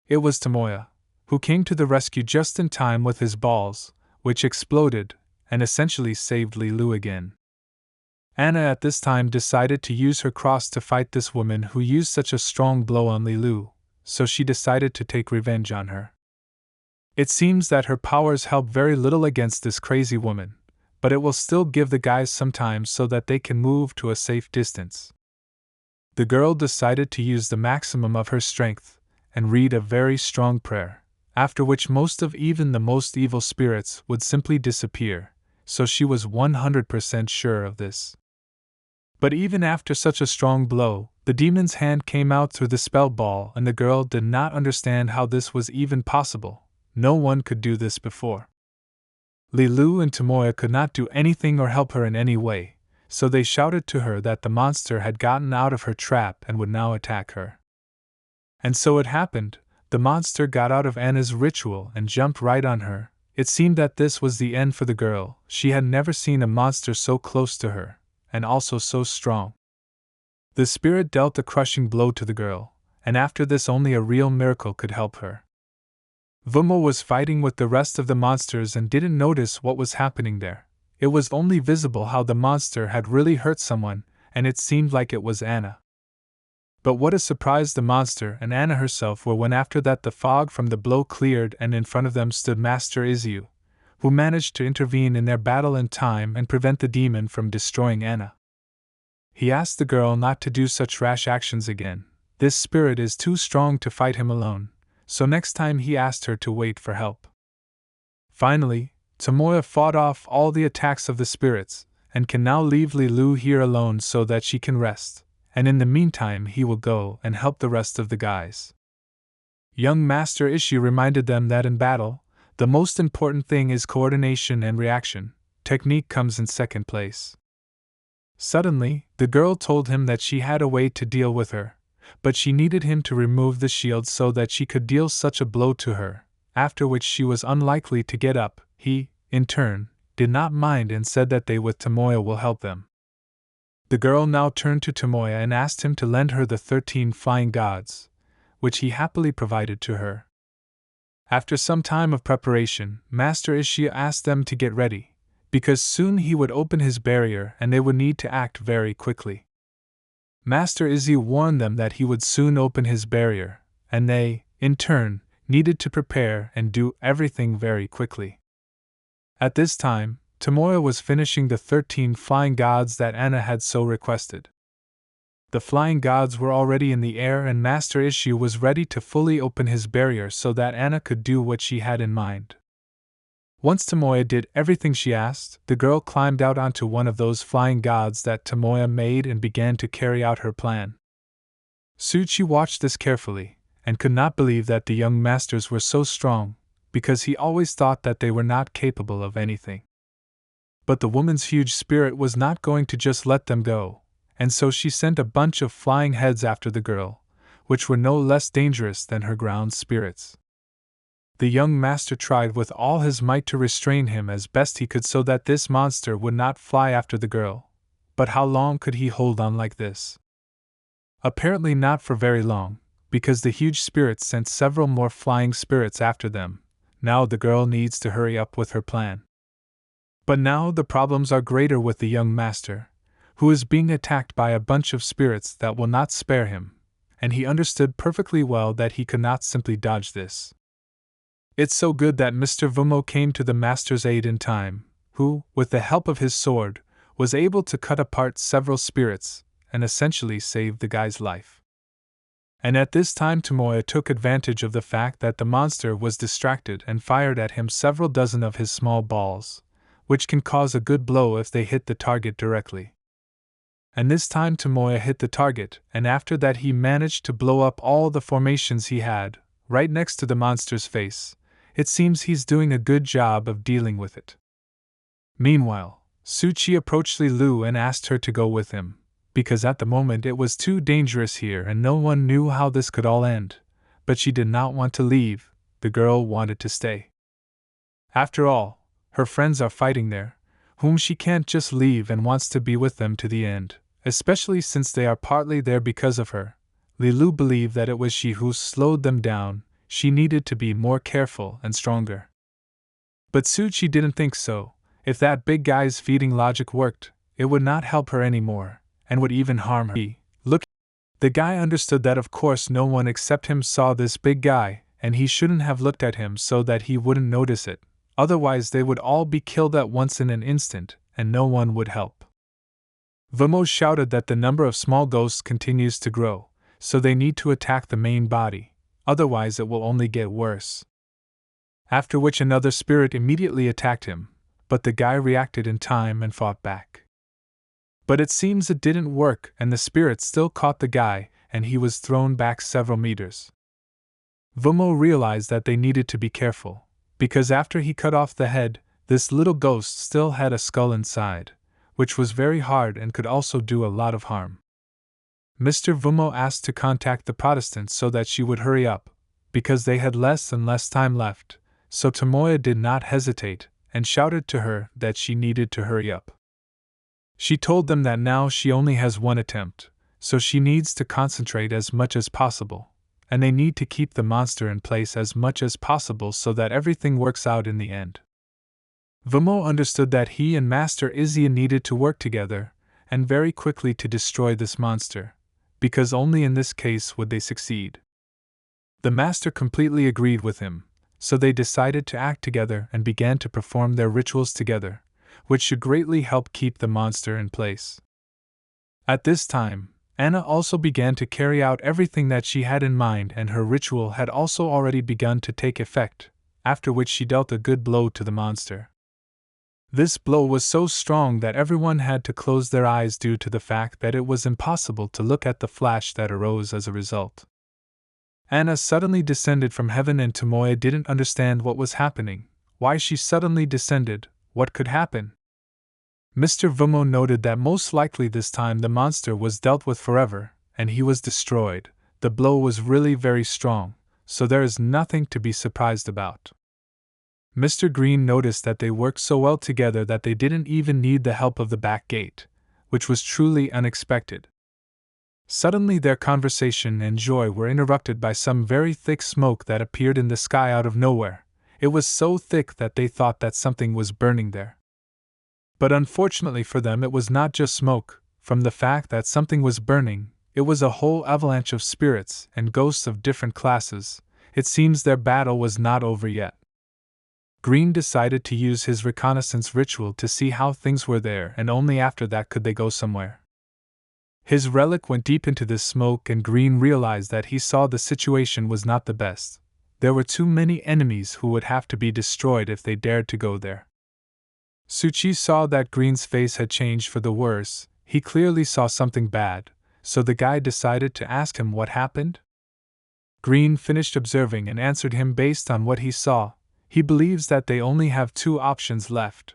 It was Tomoya, who came to the rescue just in time with his balls, which exploded, and essentially saved Lilu again. Anna at this time decided to use her cross to fight this woman who used such a strong blow on Lilu, so she decided to take revenge on her. It seems that her powers help very little against this crazy woman, but it will still give the guys some time so that they can move to a safe distance. The girl decided to use the maximum of her strength and read a very strong prayer, after which most of even the most evil spirits would simply disappear, so she was 100% sure of this. But even after such a strong blow, the demon's hand came out through the spell ball and the girl did not understand how this was even possible. No one could do this before. Lilu and Tomoya could not do anything or help her in any way, so they shouted to her that the monster had gotten out of her trap and would now attack her. And so it happened. The monster got out of Anna's ritual and jumped right on her, It seemed that this was the end for the girl. She had never seen a monster so close to her, and also so strong. The spirit dealt a crushing blow to the girl, and after this only a real miracle could help her. Vumo was fighting with the rest of the monsters and didn't notice what was happening there. It was only visible how the monster had really hurt someone, and it seemed like it was Anna. But what a surprise the monster and Anna herself were when after that the fog from the blow cleared and in front of them stood Master Izu, who managed to intervene in their battle in time and prevent the demon from destroying Anna. He asked the girl not to do such rash actions again. This spirit is too strong to fight him alone, so next time he asked her to wait for help. Finally, Tomoya fought off all the attacks of the spirits, and can now leave Lilu here alone so that she can rest, and in the meantime he will go and help the rest of the guys. Young Master Ishi reminded them that in battle, the most important thing is coordination and reaction. Technique comes in second place. Suddenly, the girl told him that she had a way to deal with her, but she needed him to remove the shield so that she could deal such a blow to her, after which she was unlikely to get up. He, in turn, did not mind and said that they with Tomoya will help them. The girl now turned to Tomoya and asked him to lend her the 13 flying gods, which he happily provided to her. After some time of preparation, Master Ishii asked them to get ready, because soon he would open his barrier and they would need to act very quickly. Master Izzy warned them that he would soon open his barrier, and they, in turn, needed to prepare and do everything very quickly. At this time, Tomoya was finishing the 13 flying gods that Anna had so requested. The flying gods were already in the air and Master Issue was ready to fully open his barrier so that Anna could do what she had in mind. Once Tomoya did everything she asked, the girl climbed out onto one of those flying gods that Tomoya made and began to carry out her plan. Tsuchi watched this carefully, and could not believe that the young masters were so strong, because he always thought that they were not capable of anything. But the woman's huge spirit was not going to just let them go, and so she sent a bunch of flying heads after the girl, which were no less dangerous than her ground spirits. The young master tried with all his might to restrain him as best he could so that this monster would not fly after the girl, but how long could he hold on like this? Apparently not for very long, because the huge spirits sent several more flying spirits after them. Now the girl needs to hurry up with her plan. But now the problems are greater with the young master, who is being attacked by a bunch of spirits that will not spare him, and he understood perfectly well that he could not simply dodge this. It's so good that Mr. Vumo came to the master's aid in time, who, with the help of his sword, was able to cut apart several spirits, and essentially save the guy's life. And at this time Tomoya took advantage of the fact that the monster was distracted and fired at him several dozen of his small balls, which can cause a good blow if they hit the target directly. And this time Tomoya hit the target, and after that he managed to blow up all the formations he had, right next to the monster's face. It seems he's doing a good job of dealing with it. Meanwhile, Tsuchi approached Lilu and asked her to go with him, because at the moment it was too dangerous here and no one knew how this could all end, but she did not want to leave, the girl wanted to stay. After all, her friends are fighting there, whom she can't just leave and wants to be with them to the end, especially since they are partly there because of her. Lilu believed that it was she who slowed them down. She needed to be more careful and stronger. But Tsuchi didn't think so. If that big guy's feeding logic worked, it would not help her anymore, and would even harm her. Look, the guy understood that of course no one except him saw this big guy, and he shouldn't have looked at him so that he wouldn't notice it, otherwise they would all be killed at once in an instant, and no one would help. Vumo shouted that the number of small ghosts continues to grow, so they need to attack the main body. Otherwise it will only get worse. After which another spirit immediately attacked him, but the guy reacted in time and fought back. But it seems it didn't work and the spirit still caught the guy and he was thrown back several meters. Vumo realized that they needed to be careful, because after he cut off the head, this little ghost still had a skull inside, which was very hard and could also do a lot of harm. Mr. Vumo asked to contact the Protestants so that she would hurry up, because they had less and less time left, so Tomoya did not hesitate and shouted to her that she needed to hurry up. She told them that now she only has one attempt, so she needs to concentrate as much as possible, and they need to keep the monster in place as much as possible so that everything works out in the end. Vamo understood that he and Master Izzy needed to work together, and very quickly to destroy this monster, because only in this case would they succeed. The Master completely agreed with him, so they decided to act together and began to perform their rituals together, which should greatly help keep the monster in place. At this time, Anna also began to carry out everything that she had in mind, and her ritual had also already begun to take effect, after which she dealt a good blow to the monster. This blow was so strong that everyone had to close their eyes due to the fact that it was impossible to look at the flash that arose as a result. Anna suddenly descended from heaven and Tomoya didn't understand what was happening, why she suddenly descended, what could happen. Mr. Vamo noted that most likely this time the monster was dealt with forever, and he was destroyed. The blow was really very strong, so there is nothing to be surprised about. Mr. Green noticed that they worked so well together that they didn't even need the help of the back gate, which was truly unexpected. Suddenly their conversation and joy were interrupted by some very thick smoke that appeared in the sky out of nowhere. It was so thick that they thought that something was burning there. But unfortunately for them it was not just smoke. From the fact that something was burning, it was a whole avalanche of spirits and ghosts of different classes. It seems their battle was not over yet. Green decided to use his reconnaissance ritual to see how things were there, and only after that could they go somewhere. His relic went deep into this smoke, and Green realized that he saw the situation was not the best. There were too many enemies who would have to be destroyed if they dared to go there. Suchi saw that Green's face had changed for the worse. He clearly saw something bad, so the guy decided to ask him what happened. Green finished observing and answered him based on what he saw. He believes that they only have two options left.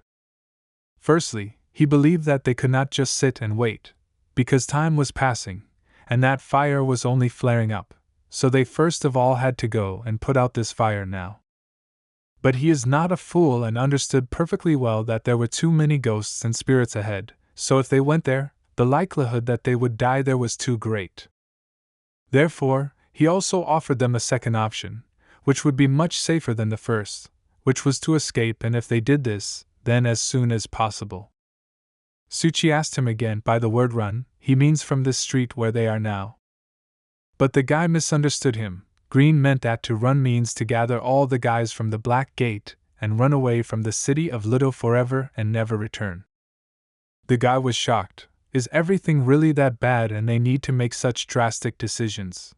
Firstly, he believed that they could not just sit and wait, because time was passing, and that fire was only flaring up, so they first of all had to go and put out this fire now. But he is not a fool and understood perfectly well that there were too many ghosts and spirits ahead, so if they went there, the likelihood that they would die there was too great. Therefore, he also offered them a second option, which would be much safer than the first, which was to escape, and if they did this, then as soon as possible. Suchi asked him again, by the word run, he means from this street where they are now. But the guy misunderstood him. Green meant that to run means to gather all the guys from the Black Gate and run away from the city of Lido forever and never return. The guy was shocked. Is everything really that bad and they need to make such drastic decisions?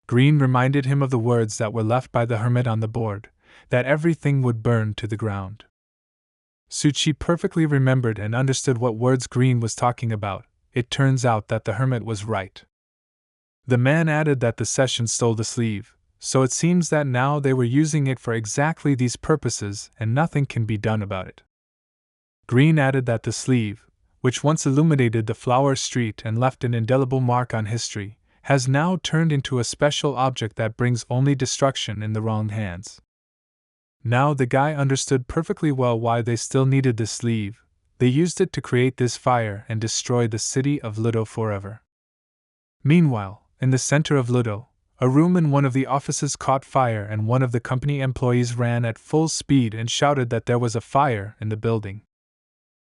Green reminded him of the words that were left by the hermit on the board, that everything would burn to the ground. Suchi perfectly remembered and understood what words Green was talking about. It turns out that the hermit was right. The man added that the session stole the sleeve, so it seems that now they were using it for exactly these purposes and nothing can be done about it. Green added that the sleeve, which once illuminated the flower street and left an indelible mark on history, has now turned into a special object that brings only destruction in the wrong hands. Now the guy understood perfectly well why they still needed this sleeve. They used it to create this fire and destroy the city of Lido forever. Meanwhile, in the center of Lido, a room in one of the offices caught fire and one of the company employees ran at full speed and shouted that there was a fire in the building.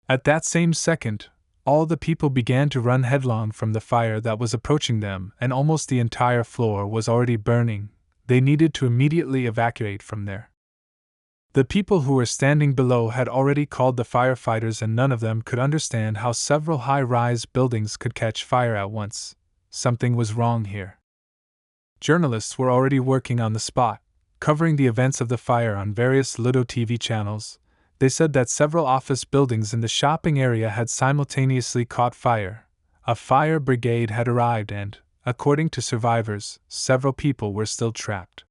At that same second, all the people began to run headlong from the fire that was approaching them, and almost the entire floor was already burning. They needed to immediately evacuate from there. The people who were standing below had already called the firefighters, and none of them could understand how several high-rise buildings could catch fire at once. Something was wrong here. Journalists were already working on the spot, covering the events of the fire on various Lido TV channels. They said that several office buildings in the shopping area had simultaneously caught fire. A fire brigade had arrived and, according to survivors, several people were still trapped.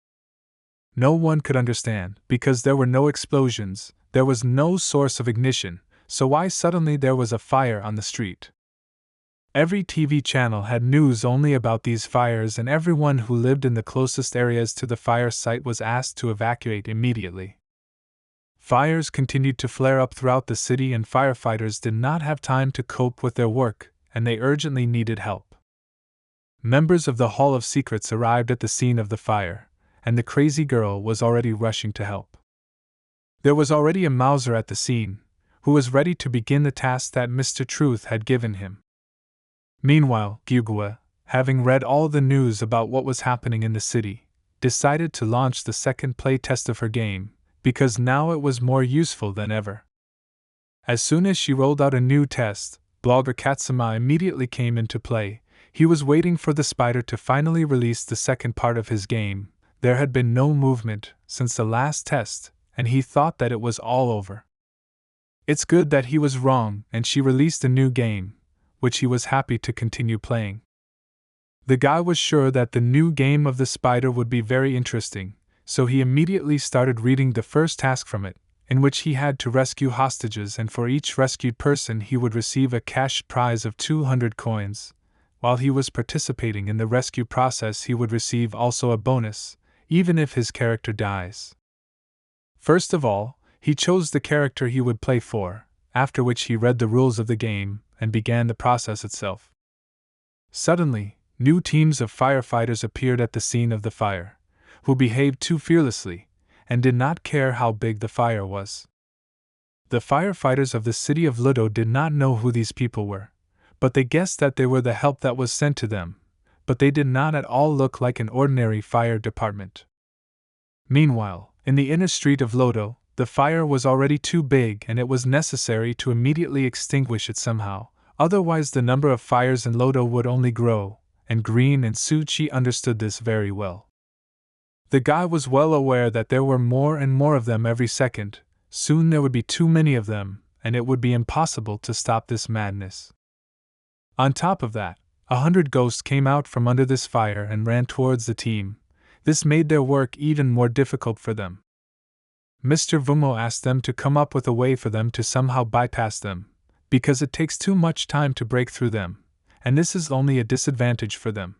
No one could understand, because there were no explosions, there was no source of ignition, so why suddenly there was a fire on the street. Every TV channel had news only about these fires, and everyone who lived in the closest areas to the fire site was asked to evacuate immediately. Fires continued to flare up throughout the city, and firefighters did not have time to cope with their work, and they urgently needed help. Members of the Hall of Secrets arrived at the scene of the fire, and the crazy girl was already rushing to help. There was already a Mouser at the scene, who was ready to begin the task that Mr. Truth had given him. Meanwhile, Gyugwa, having read all the news about what was happening in the city, decided to launch the second play test of her game, because now it was more useful than ever. As soon as she rolled out a new test, blogger Katsuma immediately came into play. He was waiting for the spider to finally release the second part of his game. There had been no movement since the last test, and he thought that it was all over. It's good that he was wrong, and she released a new game, which he was happy to continue playing. The guy was sure that the new game of the spider would be very interesting, so he immediately started reading the first task from it, in which he had to rescue hostages, and for each rescued person he would receive a cash prize of 200 coins. While he was participating in the rescue process, he would receive also a bonus, even if his character dies. First of all, he chose the character he would play for, after which he read the rules of the game and began the process itself. Suddenly, new teams of firefighters appeared at the scene of the fire, who behaved too fearlessly, and did not care how big the fire was. The firefighters of the city of Ludo did not know who these people were, but they guessed that they were the help that was sent to them, but they did not at all look like an ordinary fire department. Meanwhile, in the inner street of Lodo, the fire was already too big and it was necessary to immediately extinguish it somehow, otherwise the number of fires in Lodo would only grow, and Green and Suchi understood this very well. The guy was well aware that there were more and more of them every second. Soon there would be too many of them, and it would be impossible to stop this madness. On top of that, 100 ghosts came out from under this fire and ran towards the team. This made their work even more difficult for them. Mr. Vumo asked them to come up with a way for them to somehow bypass them, because it takes too much time to break through them, and this is only a disadvantage for them.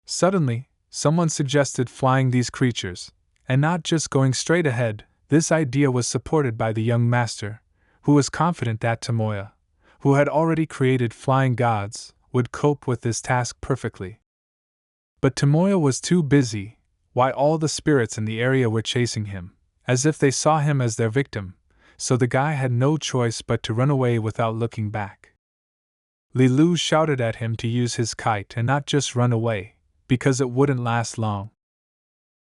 Suddenly, someone suggested flying these creatures, and not just going straight ahead. This idea was supported by the young master, who was confident that Tomoya, who had already created flying gods, would cope with this task perfectly. But Tomoya was too busy. Why, all the spirits in the area were chasing him, as if they saw him as their victim, so the guy had no choice but to run away without looking back. Li Lu shouted at him to use his kite and not just run away, because it wouldn't last long.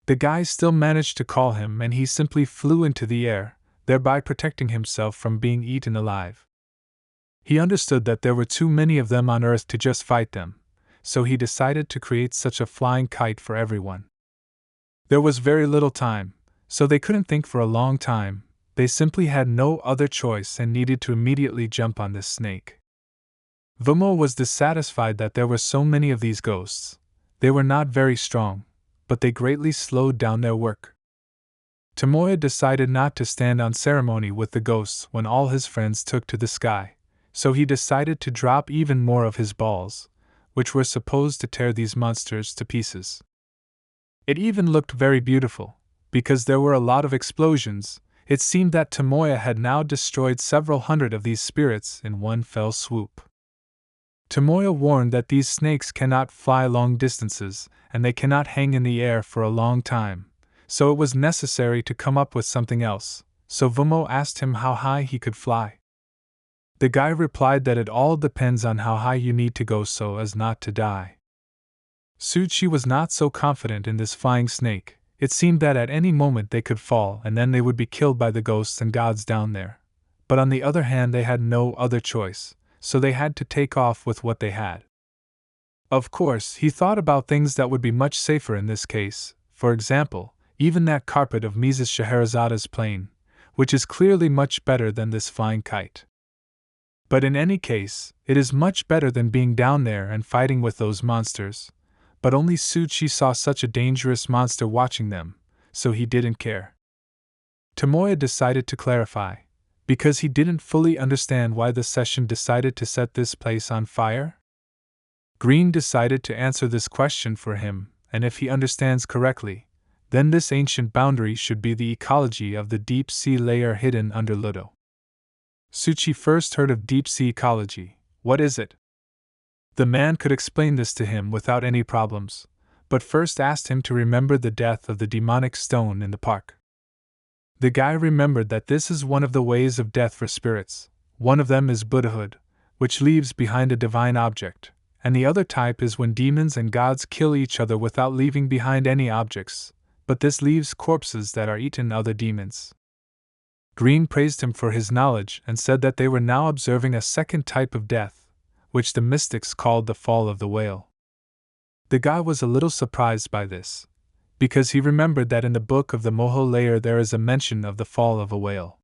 The guy still managed to call him, and he simply flew into the air, thereby protecting himself from being eaten alive. He understood that there were too many of them on Earth to just fight them, so he decided to create such a flying kite for everyone. There was very little time, so they couldn't think for a long time. They simply had no other choice and needed to immediately jump on this snake. Vumo was dissatisfied that there were so many of these ghosts. They were not very strong, but they greatly slowed down their work. Tomoya decided not to stand on ceremony with the ghosts when all his friends took to the sky, so he decided to drop even more of his balls, which were supposed to tear these monsters to pieces. It even looked very beautiful, because there were a lot of explosions. It seemed that Tomoya had now destroyed several hundred of these spirits in one fell swoop. Tomoya warned that these snakes cannot fly long distances, and they cannot hang in the air for a long time, so it was necessary to come up with something else, so Vumo asked him how high he could fly. The guy replied that it all depends on how high you need to go so as not to die. Suchi was not so confident in this flying snake. It seemed that at any moment they could fall and then they would be killed by the ghosts and gods down there. But on the other hand, they had no other choice, so they had to take off with what they had. Of course, he thought about things that would be much safer in this case, for example, even that carpet of Mrs. Scheherazada's plane, which is clearly much better than this flying kite. But in any case, it is much better than being down there and fighting with those monsters. But only Suchi saw such a dangerous monster watching them, so he didn't care. Tomoya decided to clarify, because he didn't fully understand why the session decided to set this place on fire. Green decided to answer this question for him, and if he understands correctly, then this ancient boundary should be the ecology of the deep sea layer hidden under Ludo. Suchi first heard of deep sea ecology. What is it? The man could explain this to him without any problems, but first asked him to remember the death of the demonic stone in the park. The guy remembered that this is one of the ways of death for spirits. One of them is Buddhahood, which leaves behind a divine object, and the other type is when demons and gods kill each other without leaving behind any objects, but this leaves corpses that are eaten other demons. Green praised him for his knowledge and said that they were now observing a second type of death, which the mystics called the fall of the whale. The guy was a little surprised by this, because he remembered that in the book of the Moho layer there is a mention of the fall of a whale.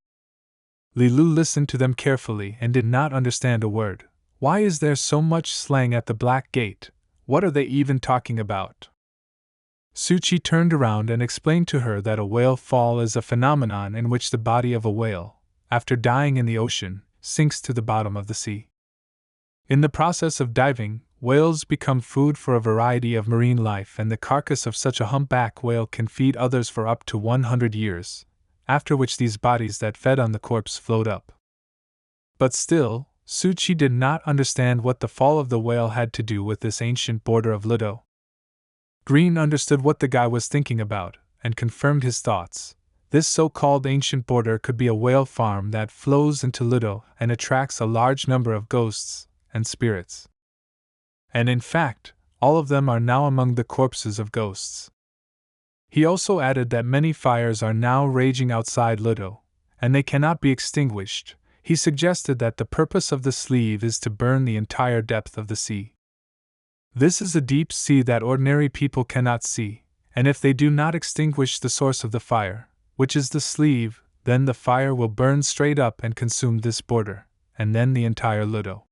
Lilu listened to them carefully and did not understand a word. Why is there so much slang at the Black Gate? What are they even talking about? Suchi turned around and explained to her that a whale fall is a phenomenon in which the body of a whale, after dying in the ocean, sinks to the bottom of the sea. In the process of diving, whales become food for a variety of marine life, and the carcass of such a humpback whale can feed others for up to 100 years, after which these bodies that fed on the corpse float up. But still, Suchi did not understand what the fall of the whale had to do with this ancient border of Ludo. Green understood what the guy was thinking about, and confirmed his thoughts. This so-called ancient border could be a whale farm that flows into Ludo and attracts a large number of ghosts and spirits. And in fact, all of them are now among the corpses of ghosts. He also added that many fires are now raging outside Ludo, and they cannot be extinguished. He suggested that the purpose of the sleeve is to burn the entire depth of the sea. This is a deep sea that ordinary people cannot see, and if they do not extinguish the source of the fire, which is the sleeve, then the fire will burn straight up and consume this border, and then the entire Ludo.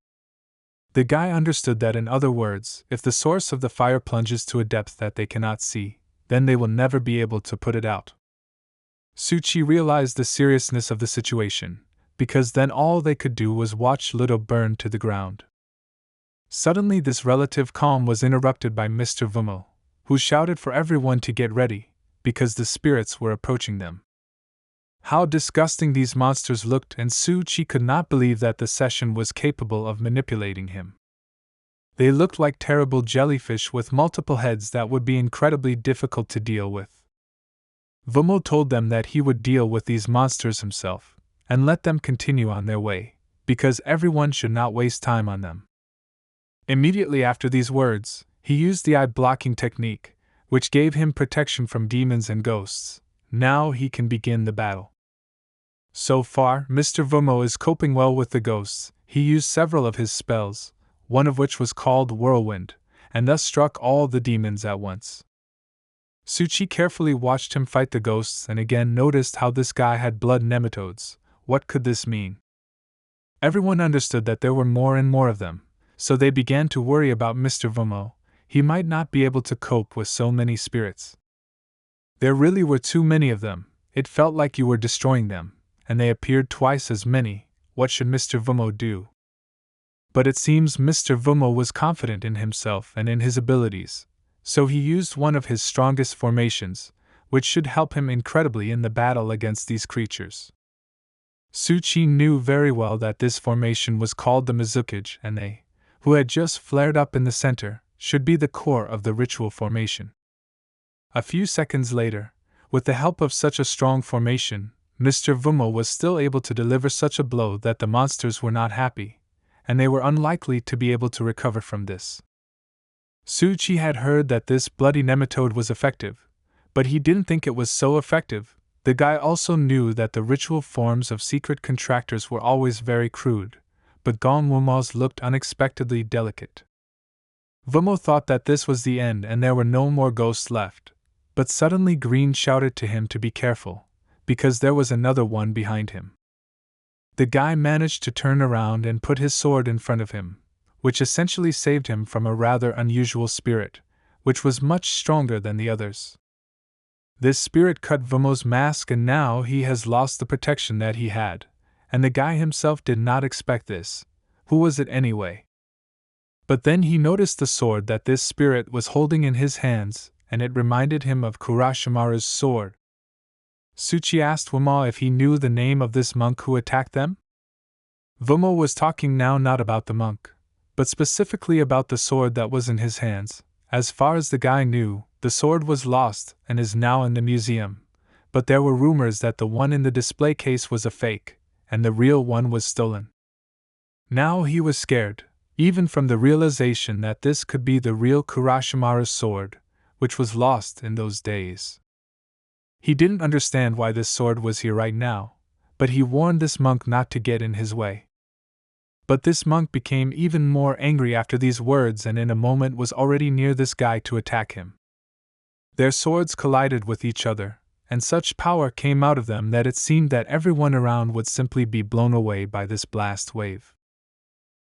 The guy understood that, in other words, if the source of the fire plunges to a depth that they cannot see, then they will never be able to put it out. Suchi realized the seriousness of the situation, because then all they could do was watch Ludo burn to the ground. Suddenly this relative calm was interrupted by Mr. Vumo, who shouted for everyone to get ready, because the spirits were approaching them. How disgusting these monsters looked, and Suchi could not believe that the session was capable of manipulating him. They looked like terrible jellyfish with multiple heads that would be incredibly difficult to deal with. Vumo told them that he would deal with these monsters himself, and let them continue on their way, because everyone should not waste time on them. Immediately after these words, he used the eye-blocking technique, which gave him protection from demons and ghosts. Now he can begin the battle. So far, Mr. Vumo is coping well with the ghosts. He used several of his spells, one of which was called Whirlwind, and thus struck all the demons at once. Suchi carefully watched him fight the ghosts and again noticed how this guy had blood nematodes. What could this mean? Everyone understood that there were more and more of them, so they began to worry about Mr. Vumo. He might not be able to cope with so many spirits. There really were too many of them. It felt like you were destroying them, and they appeared twice as many. What should Mr. Vumo do? But it seems Mr. Vumo was confident in himself and in his abilities, so he used one of his strongest formations, which should help him incredibly in the battle against these creatures. Suchi knew very well that this formation was called the Mizukage, and they, who had just flared up in the center, should be the core of the ritual formation. A few seconds later, with the help of such a strong formation, Mr. Vumo was still able to deliver such a blow that the monsters were not happy, and they were unlikely to be able to recover from this. Suchi had heard that this bloody nematode was effective, but he didn't think it was so effective. The guy also knew that the ritual forms of secret contractors were always very crude, but Gong Wumo's looked unexpectedly delicate. Vumo thought that this was the end and there were no more ghosts left, but suddenly Green shouted to him to be careful, because there was another one behind him. The guy managed to turn around and put his sword in front of him, which essentially saved him from a rather unusual spirit, which was much stronger than the others. This spirit cut Vumo's mask, and now he has lost the protection that he had, and the guy himself did not expect this. Who was it anyway? But then he noticed the sword that this spirit was holding in his hands, and it reminded him of Kurashimaru's sword. Tsuchi asked Wuma if he knew the name of this monk who attacked them. Wuma was talking now not about the monk, but specifically about the sword that was in his hands. As far as the guy knew, the sword was lost and is now in the museum, but there were rumors that the one in the display case was a fake, and the real one was stolen. Now he was scared, even from the realization that this could be the real Kurashimaru's sword, which was lost in those days. He didn't understand why this sword was here right now, but he warned this monk not to get in his way. But this monk became even more angry after these words and in a moment was already near this guy to attack him. Their swords collided with each other, and such power came out of them that it seemed that everyone around would simply be blown away by this blast wave.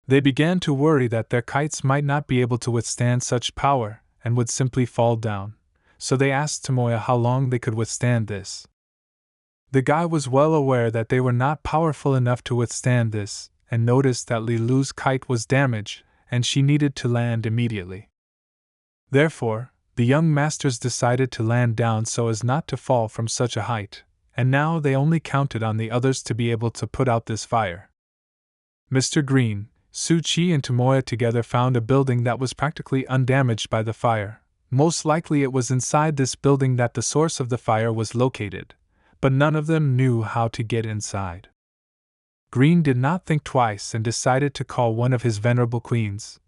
They began to worry that their kites might not be able to withstand such power and would simply fall down, so they asked Tomoya how long they could withstand this. The guy was well aware that they were not powerful enough to withstand this, and noticed that Lilu's kite was damaged and she needed to land immediately. Therefore, the young masters decided to land down so as not to fall from such a height, and now they only counted on the others to be able to put out this fire. Mr. Green, Tsuchi and Tomoya together found a building that was practically undamaged by the fire. Most likely it was inside this building that the source of the fire was located, but none of them knew how to get inside. Green did not think twice and decided to call one of his venerable queens,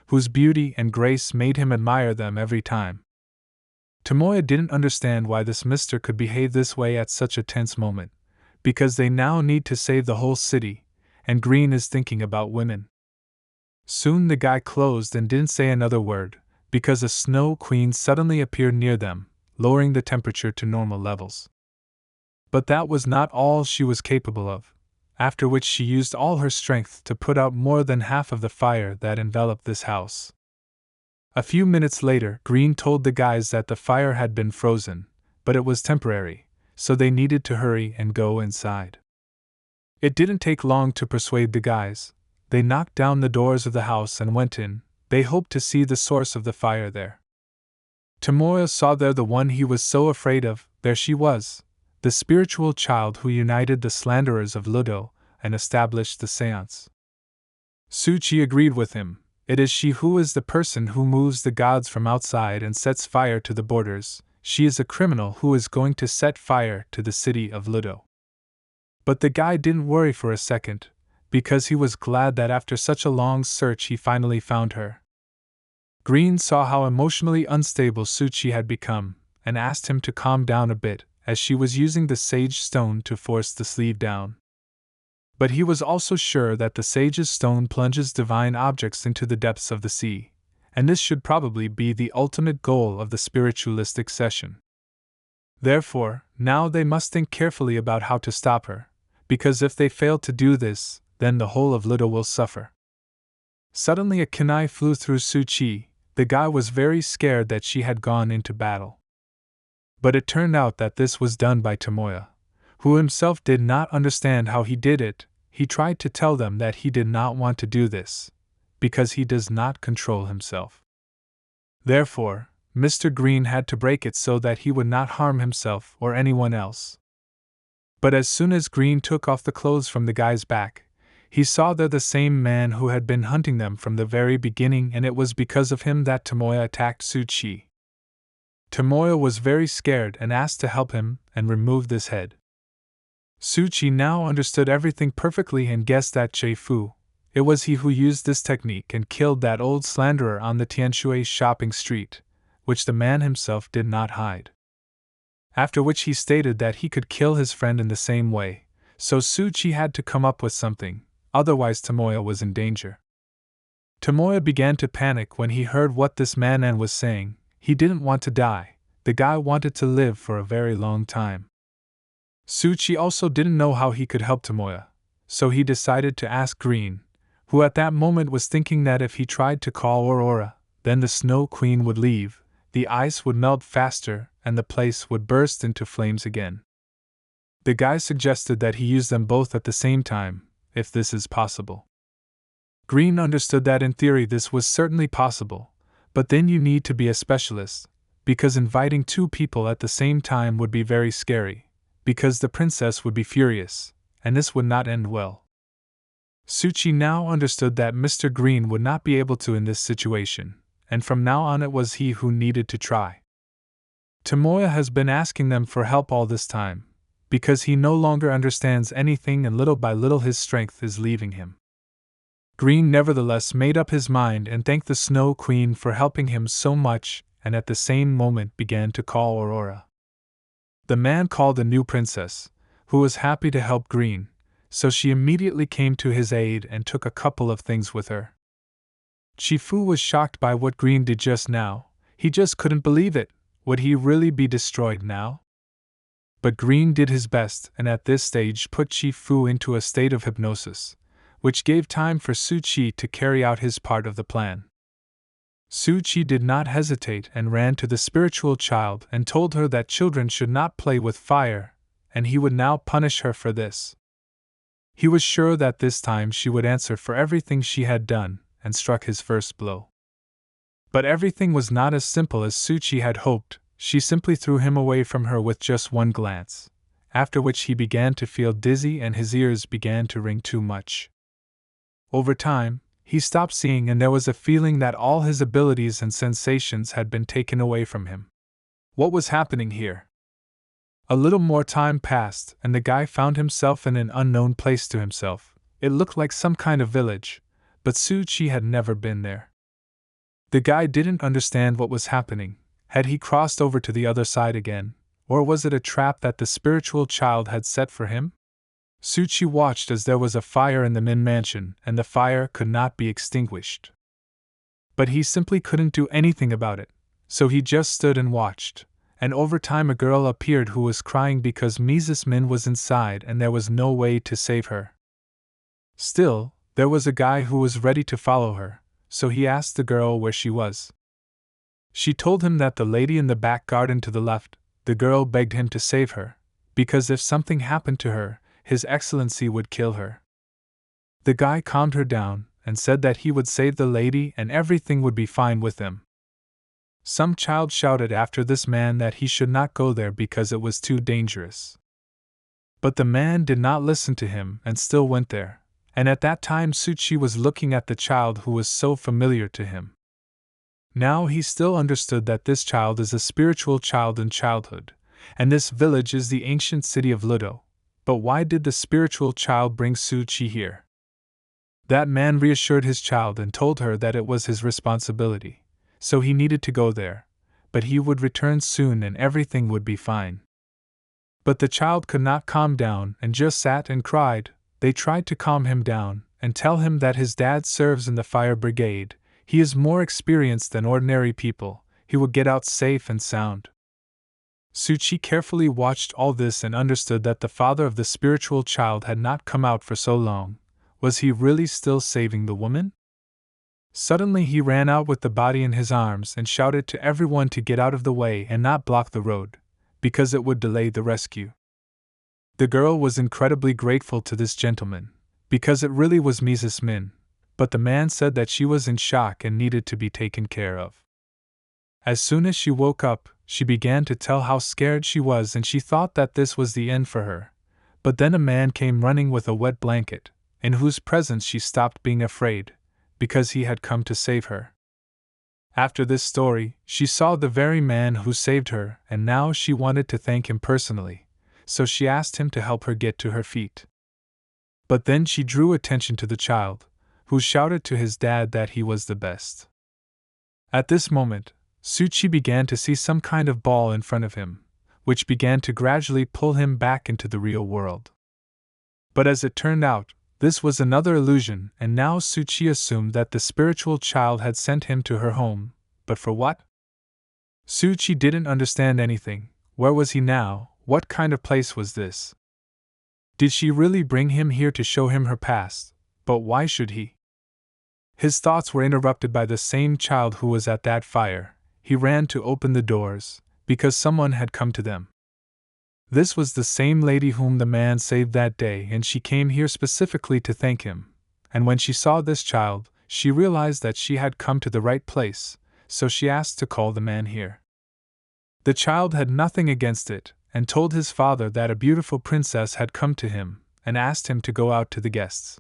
whose beauty and grace made him admire them every time. Tomoya didn't understand why this mister could behave this way at such a tense moment, because they now need to save the whole city, and Green is thinking about women. Soon the guy closed and didn't say another word, because a snow queen suddenly appeared near them, lowering the temperature to normal levels. But that was not all she was capable of, after which she used all her strength to put out more than half of the fire that enveloped this house. A few minutes later, Green told the guys that the fire had been frozen, but it was temporary, so they needed to hurry and go inside. It didn't take long to persuade the guys. They knocked down the doors of the house and went in. They hoped to see the source of the fire there. Tomoya saw there the one he was so afraid of. There she was, the spiritual child who united the slanderers of Ludo and established the seance. Tsuchi agreed with him. It is she who is the person who moves the gods from outside and sets fire to the borders. She is a criminal who is going to set fire to the city of Ludo. But the guy didn't worry for a second, because he was glad that after such a long search he finally found her. Green saw how emotionally unstable Tsuchi had become, and asked him to calm down a bit, as she was using the sage stone to force the sleeve down. But he was also sure that the sage's stone plunges divine objects into the depths of the sea, and this should probably be the ultimate goal of the spiritualistic session. Therefore, now they must think carefully about how to stop her, because if they fail to do this, then the whole of Ludo will suffer. Suddenly a kunai flew through Tsuchi. The guy was very scared that she had gone into battle. But it turned out that this was done by Tomoya, who himself did not understand how he did it. He tried to tell them that he did not want to do this, because he does not control himself. Therefore, Mr. Green had to break it so that he would not harm himself or anyone else. But as soon as Green took off the clothes from the guy's back, he saw there the same man who had been hunting them from the very beginning, and it was because of him that Tomoya attacked Tsuchi. Tomoya was very scared and asked to help him and remove this head. Tsuchi now understood everything perfectly and guessed that Chei-Fu, it was he who used this technique and killed that old slanderer on the Tianshui shopping street, which the man himself did not hide. After which he stated that he could kill his friend in the same way, so Tsuchi had to come up with something, otherwise Tomoya was in danger. Tomoya began to panic when he heard what this man was saying. He didn't want to die, the guy wanted to live for a very long time. Tsuchi also didn't know how he could help Tomoya, so he decided to ask Green, who at that moment was thinking that if he tried to call Aurora, then the Snow Queen would leave, the ice would melt faster, and the place would burst into flames again. The guy suggested that he use them both at the same time, if this is possible. Green understood that in theory this was certainly possible, but then you need to be a specialist, because inviting two people at the same time would be very scary, because the princess would be furious, and this would not end well. Suchi now understood that Mr. Green would not be able to in this situation, and from now on it was he who needed to try. Tomoya has been asking them for help all this time, because he no longer understands anything and little by little his strength is leaving him. Green nevertheless made up his mind and thanked the Snow Queen for helping him so much, and at the same moment began to call Aurora. The man called a new princess, who was happy to help Green, so she immediately came to his aid and took a couple of things with her. Chifu was shocked by what Green did just now. He just couldn't believe it. Would he really be destroyed now? But Green did his best and at this stage put Chifu into a state of hypnosis, which gave time for Suchi to carry out his part of the plan. Suchi did not hesitate and ran to the spiritual child and told her that children should not play with fire, and he would now punish her for this. He was sure that this time she would answer for everything she had done, and struck his first blow. But everything was not as simple as Suchi had hoped. She simply threw him away from her with just one glance, after which he began to feel dizzy and his ears began to ring too much. Over time, he stopped seeing and there was a feeling that all his abilities and sensations had been taken away from him. What was happening here? A little more time passed and the guy found himself in an unknown place to himself. It looked like some kind of village, but Suchi had never been there. The guy didn't understand what was happening. Had he crossed over to the other side again, or was it a trap that the spiritual child had set for him? Suchi watched as there was a fire in the Min mansion and the fire could not be extinguished. But he simply couldn't do anything about it, so he just stood and watched, and over time a girl appeared who was crying because Mrs. Min was inside and there was no way to save her. Still, there was a guy who was ready to follow her, so he asked the girl where she was. She told him that the lady in the back garden to the left. The girl begged him to save her, because if something happened to her, His Excellency would kill her. The guy calmed her down and said that he would save the lady and everything would be fine with him. Some child shouted after this man that he should not go there because it was too dangerous. But the man did not listen to him and still went there, and at that time Suchi was looking at the child who was so familiar to him. Now he still understood that this child is a spiritual child in childhood, and this village is the ancient city of Ludo. But why did the spiritual child bring Suchi here? That man reassured his child and told her that it was his responsibility, so he needed to go there, but he would return soon and everything would be fine. But the child could not calm down and just sat and cried. They tried to calm him down and tell him that his dad serves in the fire brigade. He is more experienced than ordinary people, he will get out safe and sound. Suchi carefully watched all this and understood that the father of the spiritual child had not come out for so long. Was he really still saving the woman? Suddenly he ran out with the body in his arms and shouted to everyone to get out of the way and not block the road, because it would delay the rescue. The girl was incredibly grateful to this gentleman, because it really was Mrs. Min. But the man said that she was in shock and needed to be taken care of. As soon as she woke up, she began to tell how scared she was and she thought that this was the end for her. But then a man came running with a wet blanket, in whose presence she stopped being afraid, because he had come to save her. After this story, she saw the very man who saved her and now she wanted to thank him personally, so she asked him to help her get to her feet. But then she drew attention to the child, who shouted to his dad that he was the best. At this moment, Suchi began to see some kind of ball in front of him, which began to gradually pull him back into the real world. But as it turned out, this was another illusion, and now Suchi assumed that the spiritual child had sent him to her home, but for what? Suchi didn't understand anything. Where was he now? What kind of place was this? Did she really bring him here to show him her past? But why should he? His thoughts were interrupted by the same child who was at that fire. He ran to open the doors, because someone had come to them. This was the same lady whom the man saved that day, and she came here specifically to thank him. and when she saw this child, she realized that she had come to the right place, so she asked to call the man here. The child had nothing against it, and told his father that a beautiful princess had come to him, and asked him to go out to the guests.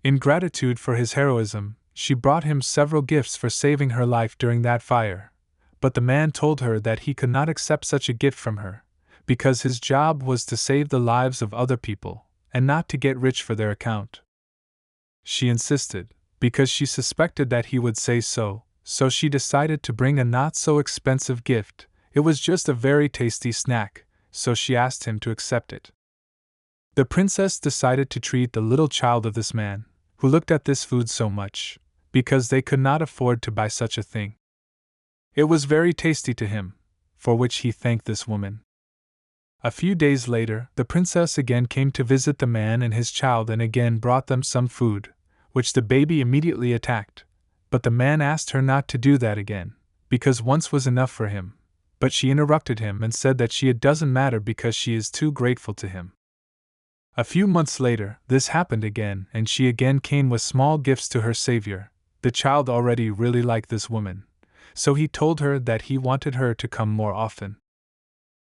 In gratitude for his heroism, she brought him several gifts for saving her life during that fire, but the man told her that he could not accept such a gift from her, because his job was to save the lives of other people, and not to get rich for their account. She insisted, because she suspected that he would say so, so she decided to bring a not-so-expensive gift. It was just a very tasty snack, so she asked him to accept it. The princess decided to treat the little child of this man, who looked at this food so much, because they could not afford to buy such a thing. It was very tasty to him, for which he thanked this woman. A few days later, the princess again came to visit the man and his child and again brought them some food, which the baby immediately attacked, but the man asked her not to do that again, because once was enough for him, but she interrupted him and said that it doesn't matter because she is too grateful to him. A few months later, this happened again, and she again came with small gifts to her savior. The child already really liked this woman, so he told her that he wanted her to come more often.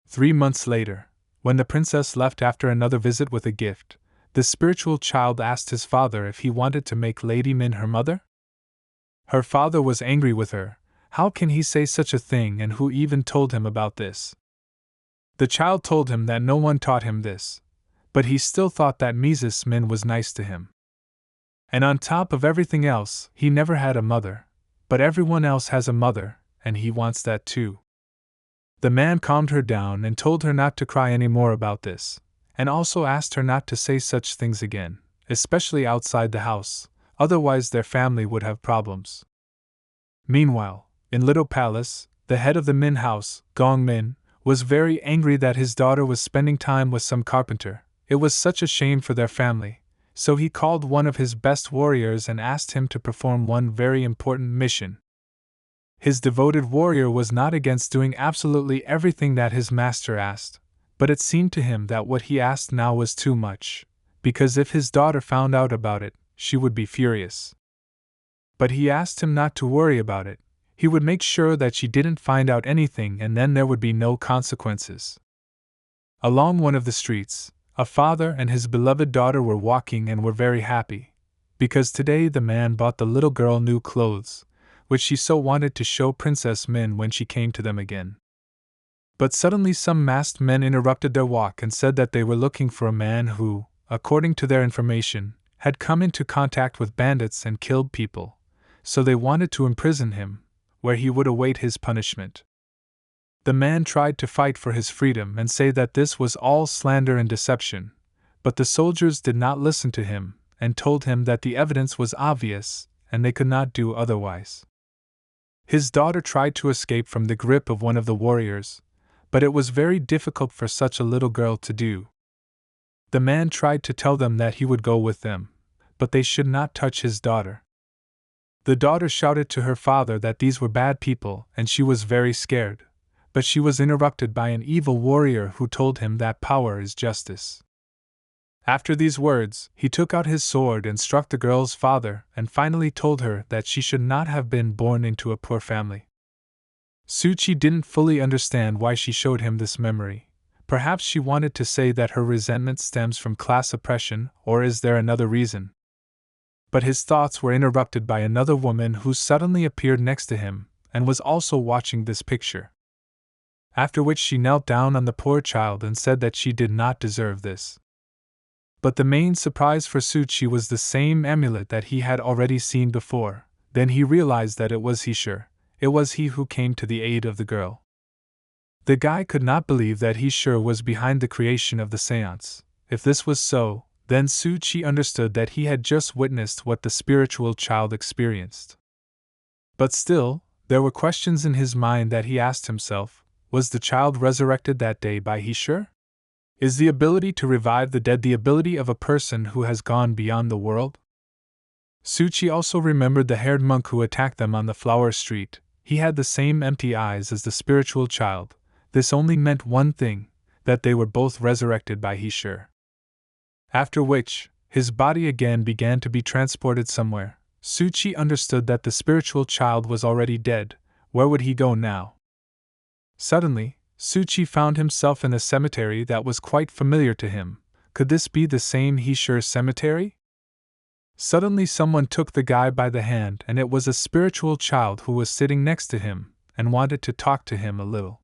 3 months later, when the princess left after another visit with a gift, the spiritual child asked his father if he wanted to make Lady Min her mother. Her father was angry with her. How can he say such a thing, and who even told him about this? The child told him that no one taught him this, but he still thought that Mrs. Min was nice to him. And on top of everything else, he never had a mother, but everyone else has a mother, and he wants that too. The man calmed her down and told her not to cry any more about this, and also asked her not to say such things again, especially outside the house, otherwise their family would have problems. Meanwhile, in Little Palace, the head of the Min house, Gong Min, was very angry that his daughter was spending time with some carpenter. It was such a shame for their family, so he called one of his best warriors and asked him to perform one very important mission. His devoted warrior was not against doing absolutely everything that his master asked, but it seemed to him that what he asked now was too much, because if his daughter found out about it, she would be furious. But he asked him not to worry about it. He would make sure that she didn't find out anything, and then there would be no consequences. Along one of the streets, a father and his beloved daughter were walking and were very happy, because today the man bought the little girl new clothes, which she so wanted to show Princess Min when she came to them again. But suddenly some masked men interrupted their walk and said that they were looking for a man who, according to their information, had come into contact with bandits and killed people, so they wanted to imprison him, where he would await his punishment. The man tried to fight for his freedom and say that this was all slander and deception, but the soldiers did not listen to him and told him that the evidence was obvious and they could not do otherwise. His daughter tried to escape from the grip of one of the warriors, but it was very difficult for such a little girl to do. The man tried to tell them that he would go with them, but they should not touch his daughter. The daughter shouted to her father that these were bad people and she was very scared, but she was interrupted by an evil warrior who told him that power is justice. After these words, he took out his sword and struck the girl's father and finally told her that she should not have been born into a poor family. Suchi didn't fully understand why she showed him this memory. Perhaps she wanted to say that her resentment stems from class oppression, or is there another reason? But his thoughts were interrupted by another woman who suddenly appeared next to him and was also watching this picture. After which she knelt down on the poor child and said that she did not deserve this. But the main surprise for Suchi was the same amulet that he had already seen before. Then he realized that it was he who came to the aid of the girl. The guy could not believe that he was behind the creation of the seance. If this was so, then Suchi understood that he had just witnessed what the spiritual child experienced. But still, there were questions in his mind that he asked himself. Was the child resurrected that day by He-sure? Is the ability to revive the dead the ability of a person who has gone beyond the world? Suchi also remembered the haired monk who attacked them on the flower street. He had the same empty eyes as the spiritual child. This only meant one thing, that they were both resurrected by He-sure. After which, His body again began to be transported somewhere. Suchi understood that the spiritual child was already dead. Where would he go now? Suddenly, Suchi found himself in a cemetery that was quite familiar to him. Could this be the same He-Sure cemetery? Suddenly someone took the guy by the hand, and it was a spiritual child who was sitting next to him, and wanted to talk to him a little.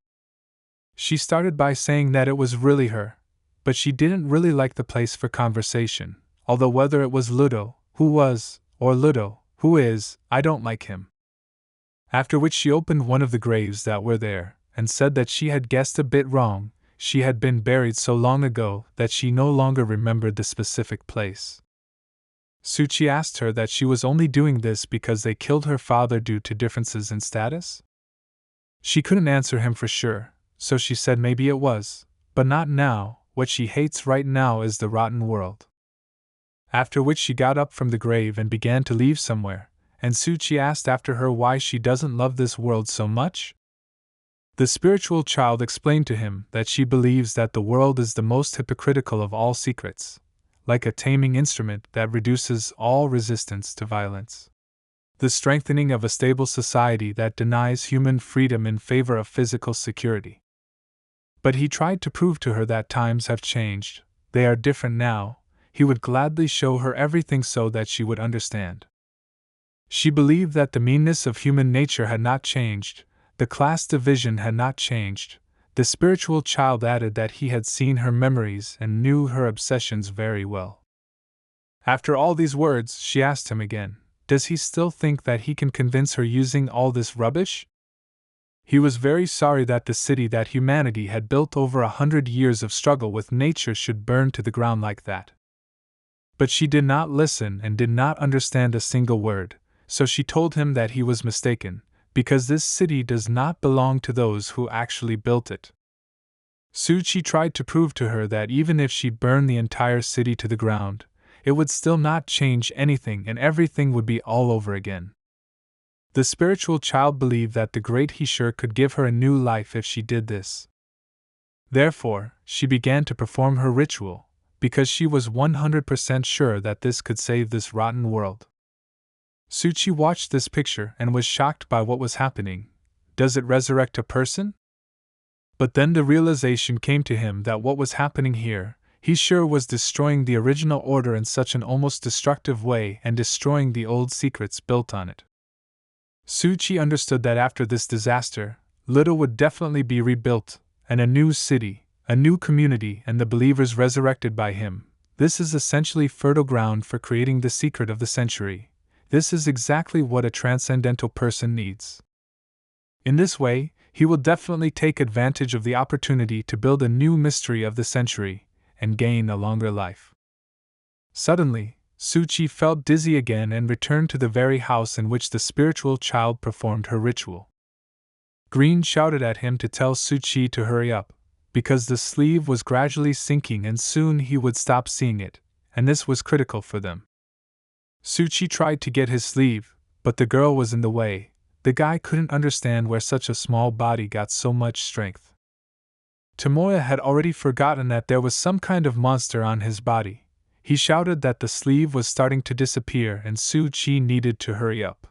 She started by saying that it was really her, but she didn't really like the place for conversation, although whether it was Ludo, who was, or Ludo, who is, I don't like him. After which she opened one of the graves that were there, and said that she had guessed a bit wrong. She had been buried so long ago that she no longer remembered the specific place. Suchi asked her that she was only doing this because they killed her father due to differences in status? She couldn't answer him for sure, so she said maybe it was, but not now. What she hates right now is the rotten world. After which she got up from the grave and began to leave somewhere, and Suchi asked after her why she doesn't love this world so much. The spiritual child explained to him that she believes that the world is the most hypocritical of all secrets, like a taming instrument that reduces all resistance to violence. The strengthening of a stable society that denies human freedom in favor of physical security. But he tried to prove to her that times have changed, they are different now. He would gladly show her everything so that she would understand. She believed that the meanness of human nature had not changed, the class division had not changed. The spiritual child added that he had seen her memories and knew her obsessions very well. After all these words, she asked him again, does he still think that he can convince her using all this rubbish? He was very sorry that the city that humanity had built over 100 years of struggle with nature should burn to the ground like that. But she did not listen and did not understand a single word, so she told him that he was mistaken, because this city does not belong to those who actually built it. Suchi tried to prove to her that even if she burned the entire city to the ground, it would still not change anything and everything would be all over again. The spiritual child believed that the great He-Sure could give her a new life if she did this. Therefore, she began to perform her ritual, because she was 100% sure that this could save this rotten world. Suchi watched this picture and was shocked by what was happening. Does it resurrect a person? But then the realization came to him that what was happening here, He-Sure was destroying the original order in such an almost destructive way and destroying the old secrets built on it. Suchi understood that after this disaster, Little would definitely be rebuilt, and a new city, a new community, and the believers resurrected by him. This is essentially fertile ground for creating the secret of the century. This is exactly what a transcendental person needs. In this way, he will definitely take advantage of the opportunity to build a new mystery of the century, and gain a longer life. Suddenly, Suchi felt dizzy again and returned to the very house in which the spiritual child performed her ritual. Green shouted at him to tell Suchi to hurry up, because the sleeve was gradually sinking and soon he would stop seeing it, and this was critical for them. Suchi tried to get his sleeve, but the girl was in the way. The guy couldn't understand where such a small body got so much strength. Tomoya had already forgotten that there was some kind of monster on his body. He shouted that the sleeve was starting to disappear and Suchi needed to hurry up.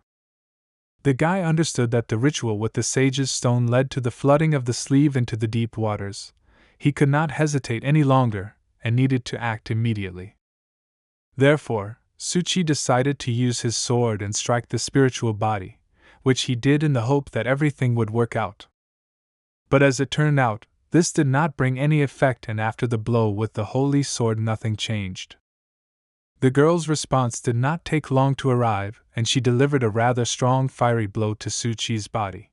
The guy understood that the ritual with the sage's stone led to the flooding of the sleeve into the deep waters. He could not hesitate any longer, and needed to act immediately. Therefore, Suchi decided to use his sword and strike the spiritual body, which he did in the hope that everything would work out. But as it turned out, this did not bring any effect, and after the blow with the holy sword nothing changed. The girl's response did not take long to arrive, and she delivered a rather strong fiery blow to Suchi's body.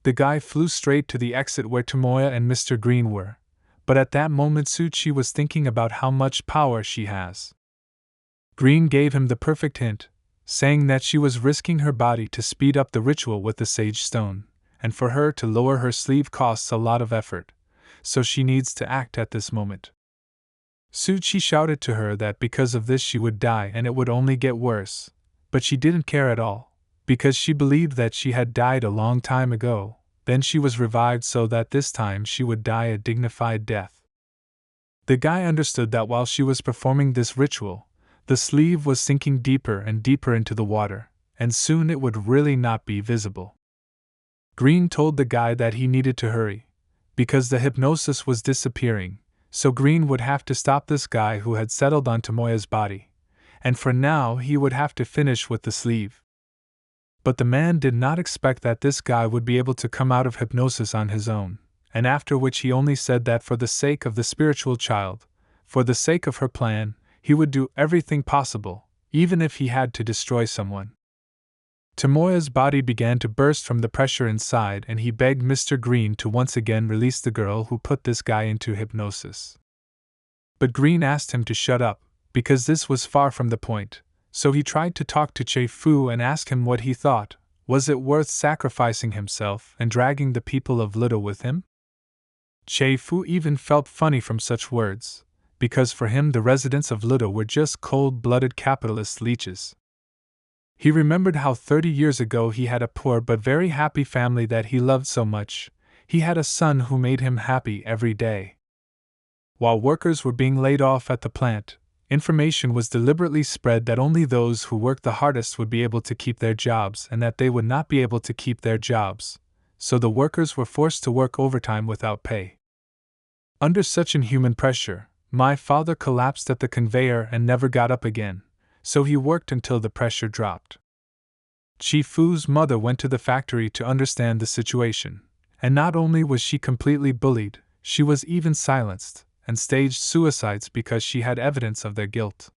The guy flew straight to the exit where Tomoya and Mr. Green were, but at that moment Suchi was thinking about how much power she has. Green gave him the perfect hint, saying that she was risking her body to speed up the ritual with the sage stone, and for her to lower her sleeve costs a lot of effort, so she needs to act at this moment. Suchi shouted to her that because of this she would die and it would only get worse, but she didn't care at all, because she believed that she had died a long time ago. Then she was revived so that this time she would die a dignified death. The guy understood that while she was performing this ritual, the sleeve was sinking deeper and deeper into the water, and soon it would really not be visible. Green told the guy that he needed to hurry, because the hypnosis was disappearing, so Green would have to stop this guy who had settled on Tomoya's body, and for now he would have to finish with the sleeve. But the man did not expect that this guy would be able to come out of hypnosis on his own, and after which he only said that for the sake of the spiritual child, for the sake of her plan, he would do everything possible, even if he had to destroy someone. Tomoya's body began to burst from the pressure inside, and he begged Mr. Green to once again release the girl who put this guy into hypnosis. But Green asked him to shut up, because this was far from the point, so he tried to talk to Che-Fu and ask him what he thought. Was it worth sacrificing himself and dragging the people of Little with him? Che-Fu even felt funny from such words, because for him the residents of Little were just cold-blooded capitalist leeches. He remembered how 30 years ago he had a poor but very happy family that he loved so much. He had a son who made him happy every day. While workers were being laid off at the plant, information was deliberately spread that only those who worked the hardest would be able to keep their jobs and that they would not be able to keep their jobs, so the workers were forced to work overtime without pay. Under such inhuman pressure, my father collapsed at the conveyor and never got up again, so he worked until the pressure dropped. Chi-Fu's mother went to the factory to understand the situation, and not only was she completely bullied, she was even silenced, and staged suicides because she had evidence of their guilt.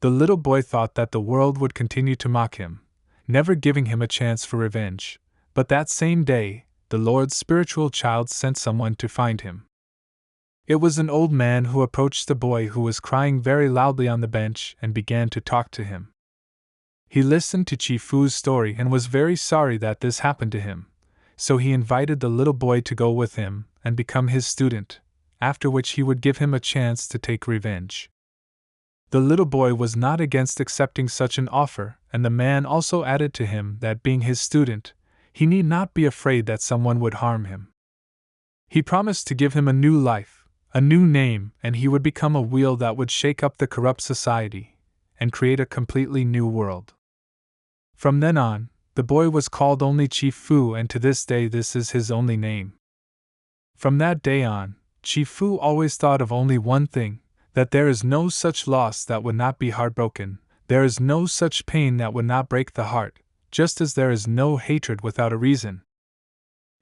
The little boy thought that the world would continue to mock him, never giving him a chance for revenge, but that same day, the Lord's spiritual child sent someone to find him. It was an old man who approached the boy who was crying very loudly on the bench and began to talk to him. He listened to Chi-Fu's story and was very sorry that this happened to him, so he invited the little boy to go with him and become his student, after which he would give him a chance to take revenge. The little boy was not against accepting such an offer, and the man also added to him that being his student, he need not be afraid that someone would harm him. He promised to give him a new life, a new name, and he would become a wheel that would shake up the corrupt society and create a completely new world. From then on, the boy was called only Chi-Fu, and to this day this is his only name. From that day on, Chi-Fu always thought of only one thing, that there is no such loss that would not be heartbroken, there is no such pain that would not break the heart, just as there is no hatred without a reason.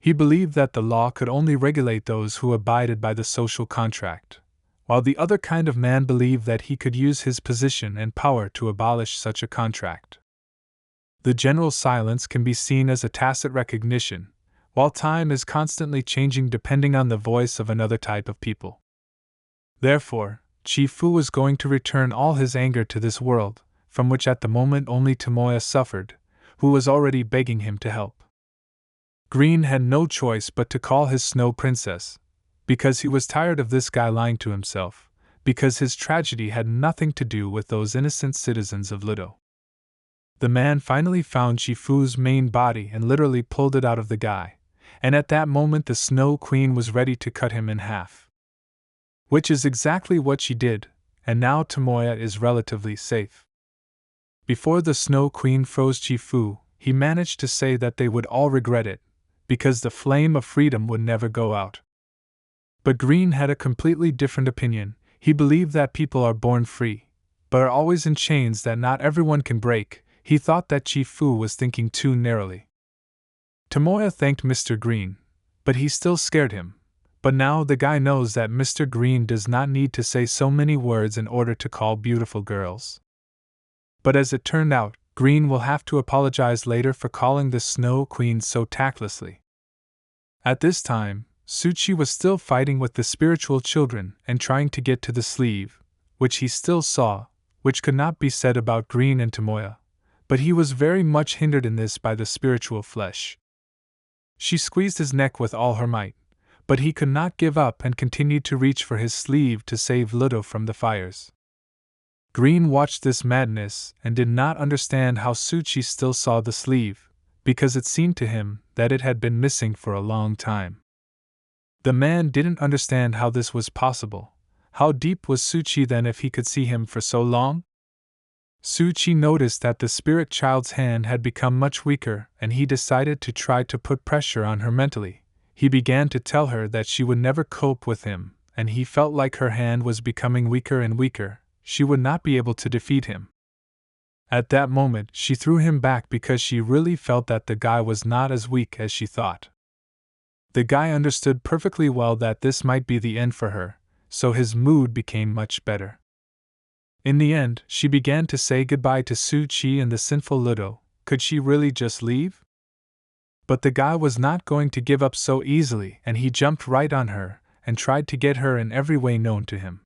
He believed that the law could only regulate those who abided by the social contract, while the other kind of man believed that he could use his position and power to abolish such a contract. The general silence can be seen as a tacit recognition, while time is constantly changing depending on the voice of another type of people. Therefore, Chi-Fu was going to return all his anger to this world, from which at the moment only Tomoya suffered, who was already begging him to help. Green had no choice but to call his Snow Princess, because he was tired of this guy lying to himself, because his tragedy had nothing to do with those innocent citizens of Lido. The man finally found Chi-Fu's main body and literally pulled it out of the guy, and at that moment the Snow Queen was ready to cut him in half. Which is exactly what she did, and now Tomoya is relatively safe. Before the Snow Queen froze Chi-Fu, he managed to say that they would all regret it, because the flame of freedom would never go out. But Green had a completely different opinion. He believed that people are born free, but are always in chains that not everyone can break. He thought that Chi-Fu was thinking too narrowly. Tomoya thanked Mr. Green, but he still scared him. But now the guy knows that Mr. Green does not need to say so many words in order to call beautiful girls. But as it turned out, Green will have to apologize later for calling the Snow Queen so tactlessly. At this time, Tsuchi was still fighting with the spiritual children and trying to get to the sleeve, which he still saw, which could not be said about Green and Tomoya, but he was very much hindered in this by the spiritual flesh. She squeezed his neck with all her might, but he could not give up and continued to reach for his sleeve to save Ludo from the fires. Green watched this madness and did not understand how Tsuchi still saw the sleeve, because it seemed to him that it had been missing for a long time. The man didn't understand how this was possible, How deep was Suchi then if he could see him for so long? Suchi noticed that the spirit child's hand had become much weaker, and he decided to try to put pressure on her mentally. He began to tell her that she would never cope with him, and he felt like her hand was becoming weaker and weaker. She would not be able to defeat him. At that moment, she threw him back because she really felt that the guy was not as weak as she thought. The guy understood perfectly well that this might be the end for her, so his mood became much better. In the end, she began to say goodbye to Suchi and the sinful Ludo. Could she really just leave? But the guy was not going to give up so easily, and he jumped right on her and tried to get her in every way known to him.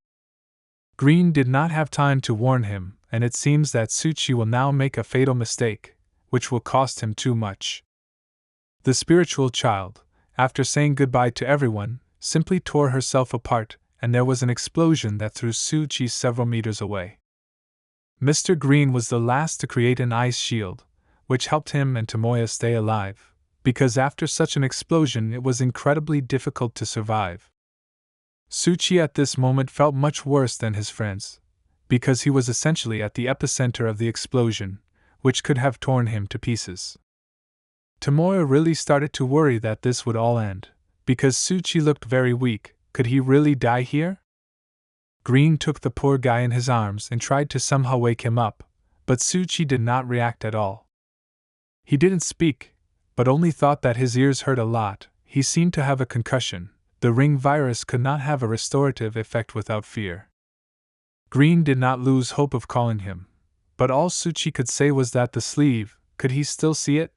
Green did not have time to warn him, and it seems that Suchi will now make a fatal mistake, which will cost him too much. The spiritual child, after saying goodbye to everyone, simply tore herself apart, and there was an explosion that threw Suchi several meters away. Mr. Green was the last to create an ice shield, which helped him and Tomoya stay alive, because after such an explosion it was incredibly difficult to survive. Suchi at this moment felt much worse than his friends, because he was essentially at the epicenter of the explosion, which could have torn him to pieces. Tomoya really started to worry that this would all end, because Suchi looked very weak. Could he really die here? Green took the poor guy in his arms and tried to somehow wake him up, but Suchi did not react at all. He didn't speak, but only thought that his ears hurt a lot. He seemed to have a concussion. The ring virus could not have a restorative effect without fear. Green did not lose hope of calling him, but all Suchi could say was that the sleeve, could he still see it?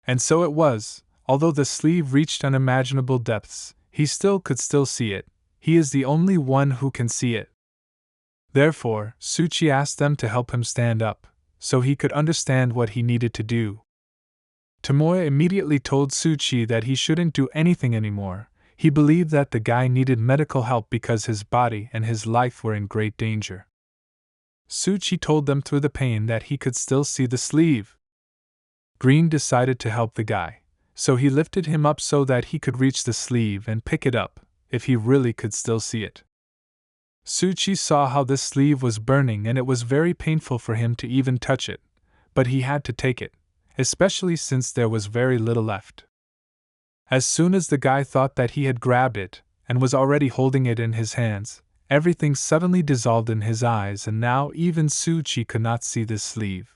And so it was, although the sleeve reached unimaginable depths, he could still see it. He is the only one who can see it. Therefore, Suchi asked them to help him stand up, so he could understand what he needed to do. Tomoya immediately told Suchi that he shouldn't do anything anymore. He believed that the guy needed medical help because his body and his life were in great danger. Suchi told them through the pain that he could still see the sleeve. Green decided to help the guy, so he lifted him up so that he could reach the sleeve and pick it up, if he really could still see it. Suchi saw how this sleeve was burning and it was very painful for him to even touch it, but he had to take it, especially since there was very little left. As soon as the guy thought that he had grabbed it, and was already holding it in his hands, everything suddenly dissolved in his eyes and now even Suchi could not see this sleeve.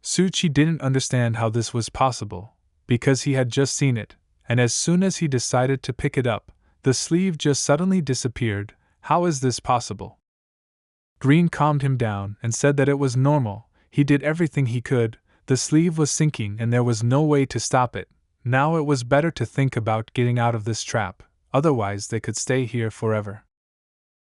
Suchi didn't understand how this was possible, because he had just seen it, and as soon as he decided to pick it up, the sleeve just suddenly disappeared. How is this possible? Green calmed him down and said that it was normal. He did everything he could. The sleeve was sinking and there was no way to stop it. Now it was better to think about getting out of this trap, otherwise they could stay here forever.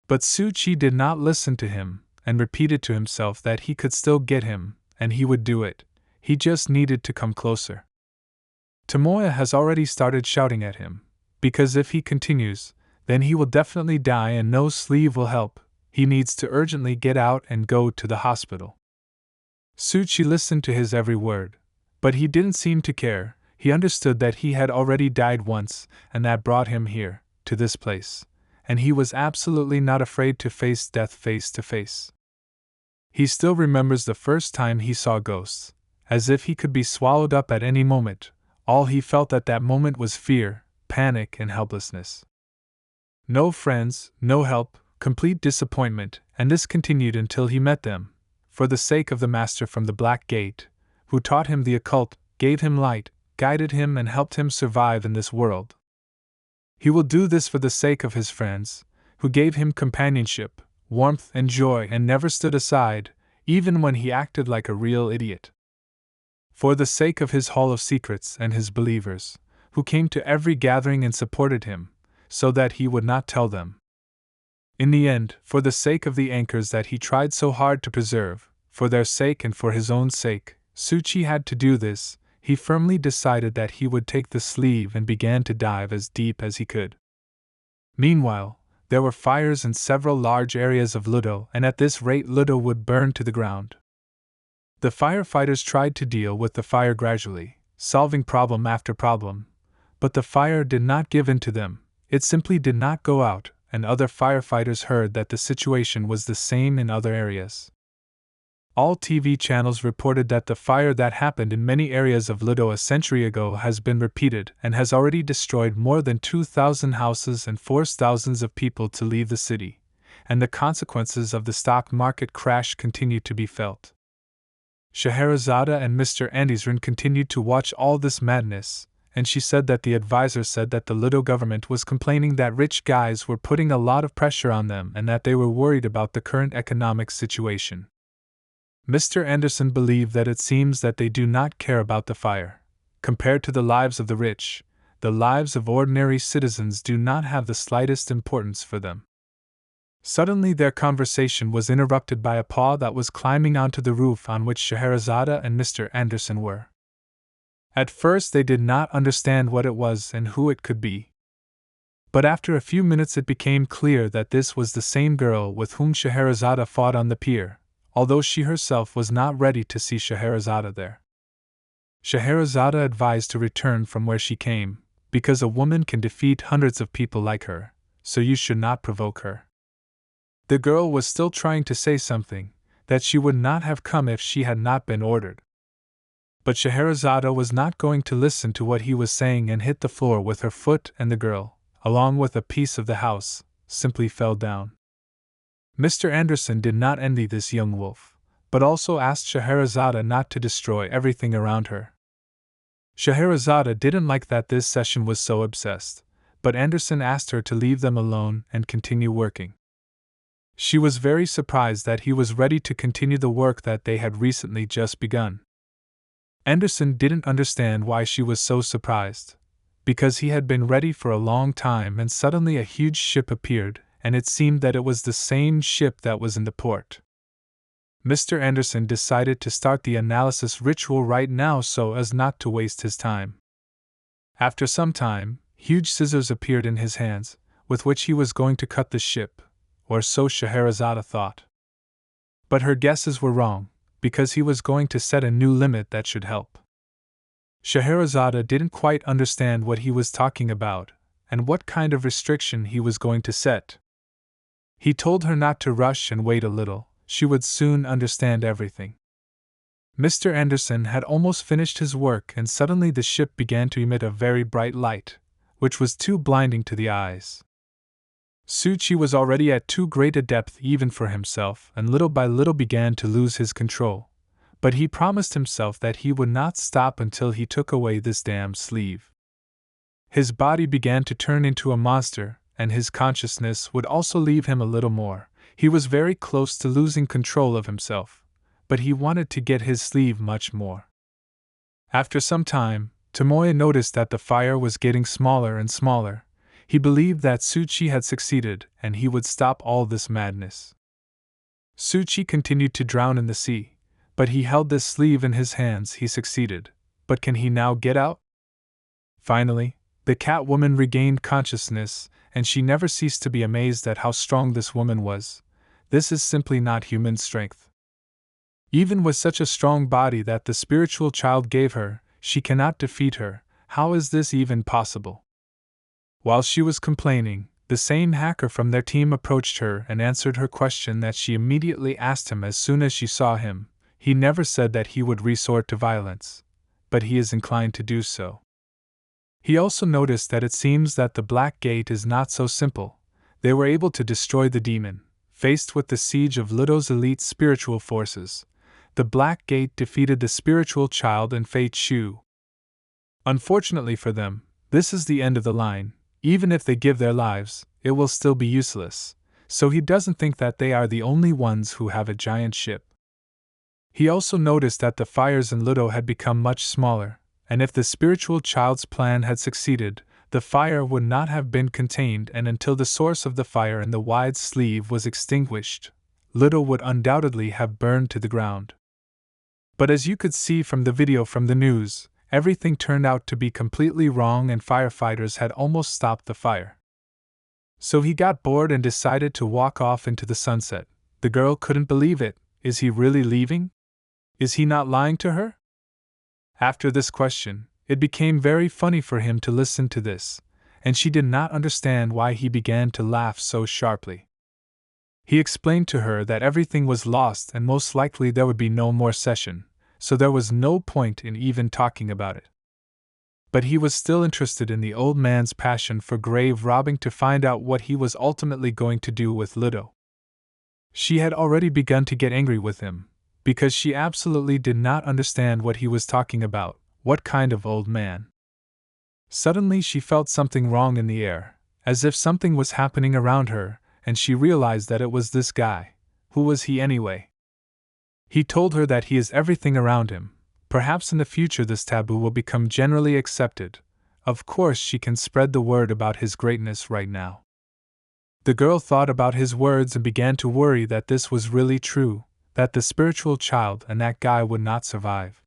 But Suchi did not listen to him, and repeated to himself that he could still get him, and he would do it. He just needed to come closer. Tomoya has already started shouting at him, because if he continues, then he will definitely die and no sleeve will help. He needs to urgently get out and go to the hospital. Suchi listened to his every word, but he didn't seem to care. He understood that he had already died once, and that brought him here, to this place, and he was absolutely not afraid to face death face to face. He still remembers the first time he saw ghosts, as if he could be swallowed up at any moment. All he felt at that moment was fear, panic, and helplessness. No friends, no help, complete disappointment, and this continued until he met them, for the sake of the master from the Black Gate, who taught him the occult, gave him light, guided him and helped him survive in this world. He will do this for the sake of his friends, who gave him companionship, warmth, and joy and never stood aside, even when he acted like a real idiot. For the sake of his Hall of Secrets and his believers, who came to every gathering and supported him, so that he would not tell them. In the end, for the sake of the anchors that he tried so hard to preserve, for their sake and for his own sake, Suchi had to do this. He firmly decided that he would take the sleeve and began to dive as deep as he could. Meanwhile, there were fires in several large areas of Ludo, and at this rate Ludo would burn to the ground. The firefighters tried to deal with the fire gradually, solving problem after problem, but the fire did not give in to them. It simply did not go out, and other firefighters heard that the situation was the same in other areas. All TV channels reported that the fire that happened in many areas of Lido a century ago has been repeated and has already destroyed more than 2,000 houses and forced thousands of people to leave the city, and the consequences of the stock market crash continue to be felt. Scheherazade and Mr. Andisran continued to watch all this madness, and she said that the advisor said that the Lido government was complaining that rich guys were putting a lot of pressure on them and that they were worried about the current economic situation. Mr. Anderson believed that it seems that they do not care about the fire. Compared to the lives of the rich, the lives of ordinary citizens do not have the slightest importance for them. Suddenly their conversation was interrupted by a paw that was climbing onto the roof on which Scheherazade and Mr. Anderson were. At first they did not understand what it was and who it could be. But after a few minutes it became clear that this was the same girl with whom Scheherazade fought on the pier, although she herself was not ready to see Scheherazade there. Scheherazade advised to return from where she came, because a woman can defeat hundreds of people like her, so you should not provoke her. The girl was still trying to say something, that she would not have come if she had not been ordered. But Scheherazade was not going to listen to what he was saying and hit the floor with her foot, and the girl, along with a piece of the house, simply fell down. Mr. Anderson did not envy this young wolf, but also asked Scheherazade not to destroy everything around her. Scheherazade didn't like that this session was so obsessed, but Anderson asked her to leave them alone and continue working. She was very surprised that he was ready to continue the work that they had recently just begun. Anderson didn't understand why she was so surprised, because he had been ready for a long time and suddenly a huge ship appeared, and it seemed that it was the same ship that was in the port. Mr. Anderson decided to start the analysis ritual right now so as not to waste his time. After some time, huge scissors appeared in his hands, with which he was going to cut the ship, or so Scheherazade thought. But her guesses were wrong, because he was going to set a new limit that should help. Scheherazade didn't quite understand what he was talking about, and what kind of restriction he was going to set. He told her not to rush and wait a little, she would soon understand everything. Mr. Anderson had almost finished his work and suddenly the ship began to emit a very bright light, which was too blinding to the eyes. Suchi was already at too great a depth even for himself and little by little began to lose his control, but he promised himself that he would not stop until he took away this damned sleeve. His body began to turn into a monster, and his consciousness would also leave him a little more. He was very close to losing control of himself, but he wanted to get his sleeve much more. After some time, Tomoe noticed that the fire was getting smaller and smaller. He believed that Suchi had succeeded and he would stop all this madness. Suchi continued to drown in the sea, but he held this sleeve in his hands. He succeeded, but can he now get out? Finally, the cat woman regained consciousness, and she never ceased to be amazed at how strong this woman was. This is simply not human strength. Even with such a strong body that the spiritual child gave her, she cannot defeat her. How is this even possible? While she was complaining, the same hacker from their team approached her and answered her question that she immediately asked him as soon as she saw him. He never said that he would resort to violence, but he is inclined to do so. He also noticed that it seems that the Black Gate is not so simple. They were able to destroy the demon. Faced with the siege of Lido's elite spiritual forces, the Black Gate defeated the spiritual child and Fate Shu. Unfortunately for them, this is the end of the line. Even if they give their lives, it will still be useless, so he doesn't think that they are the only ones who have a giant ship. He also noticed that the fires in Lido had become much smaller, and if the spiritual child's plan had succeeded, the fire would not have been contained, and until the source of the fire in the wide sleeve was extinguished, Lido would undoubtedly have burned to the ground. But as you could see from the video from the news, everything turned out to be completely wrong and firefighters had almost stopped the fire. So he got bored and decided to walk off into the sunset. The girl couldn't believe it. Is he really leaving? Is he not lying to her? After this question, it became very funny for him to listen to this, and she did not understand why he began to laugh so sharply. He explained to her that everything was lost and most likely there would be no more session, so there was no point in even talking about it. But he was still interested in the old man's passion for grave robbing to find out what he was ultimately going to do with Ludo. She had already begun to get angry with him, because she absolutely did not understand what he was talking about. What kind of old man? Suddenly she felt something wrong in the air, as if something was happening around her, and she realized that it was this guy. Who was he anyway? He told her that he is everything around him. Perhaps in the future this taboo will become generally accepted. Of course she can spread the word about his greatness right now. The girl thought about his words and began to worry that this was really true, that the spiritual child and that guy would not survive.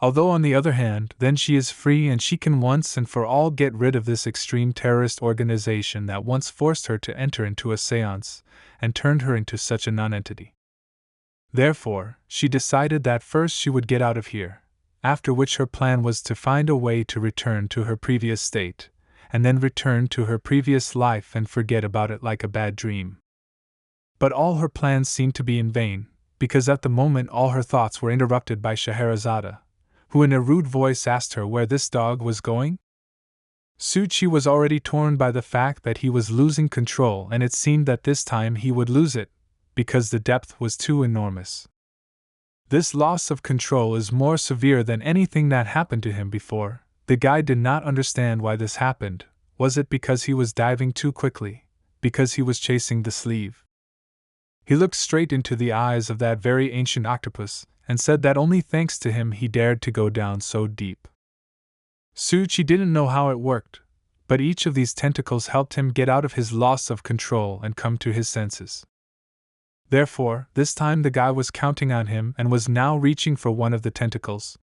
Although on the other hand, then she is free and she can once and for all get rid of this extreme terrorist organization that once forced her to enter into a seance and turned her into such a nonentity. Therefore, she decided that first she would get out of here, after which her plan was to find a way to return to her previous state, and then return to her previous life and forget about it like a bad dream. But all her plans seemed to be in vain, because at the moment all her thoughts were interrupted by Scheherazade, who in a rude voice asked her where this dog was going. Suchi was already torn by the fact that he was losing control, and it seemed that this time he would lose it, because the depth was too enormous. This loss of control is more severe than anything that happened to him before. The guy did not understand why this happened. Was it because he was diving too quickly? Because he was chasing the sleeve? He looked straight into the eyes of that very ancient octopus, and said that only thanks to him he dared to go down so deep. Suchi didn't know how it worked, but each of these tentacles helped him get out of his loss of control and come to his senses. Therefore, this time the guy was counting on him and was now reaching for one of the tentacles.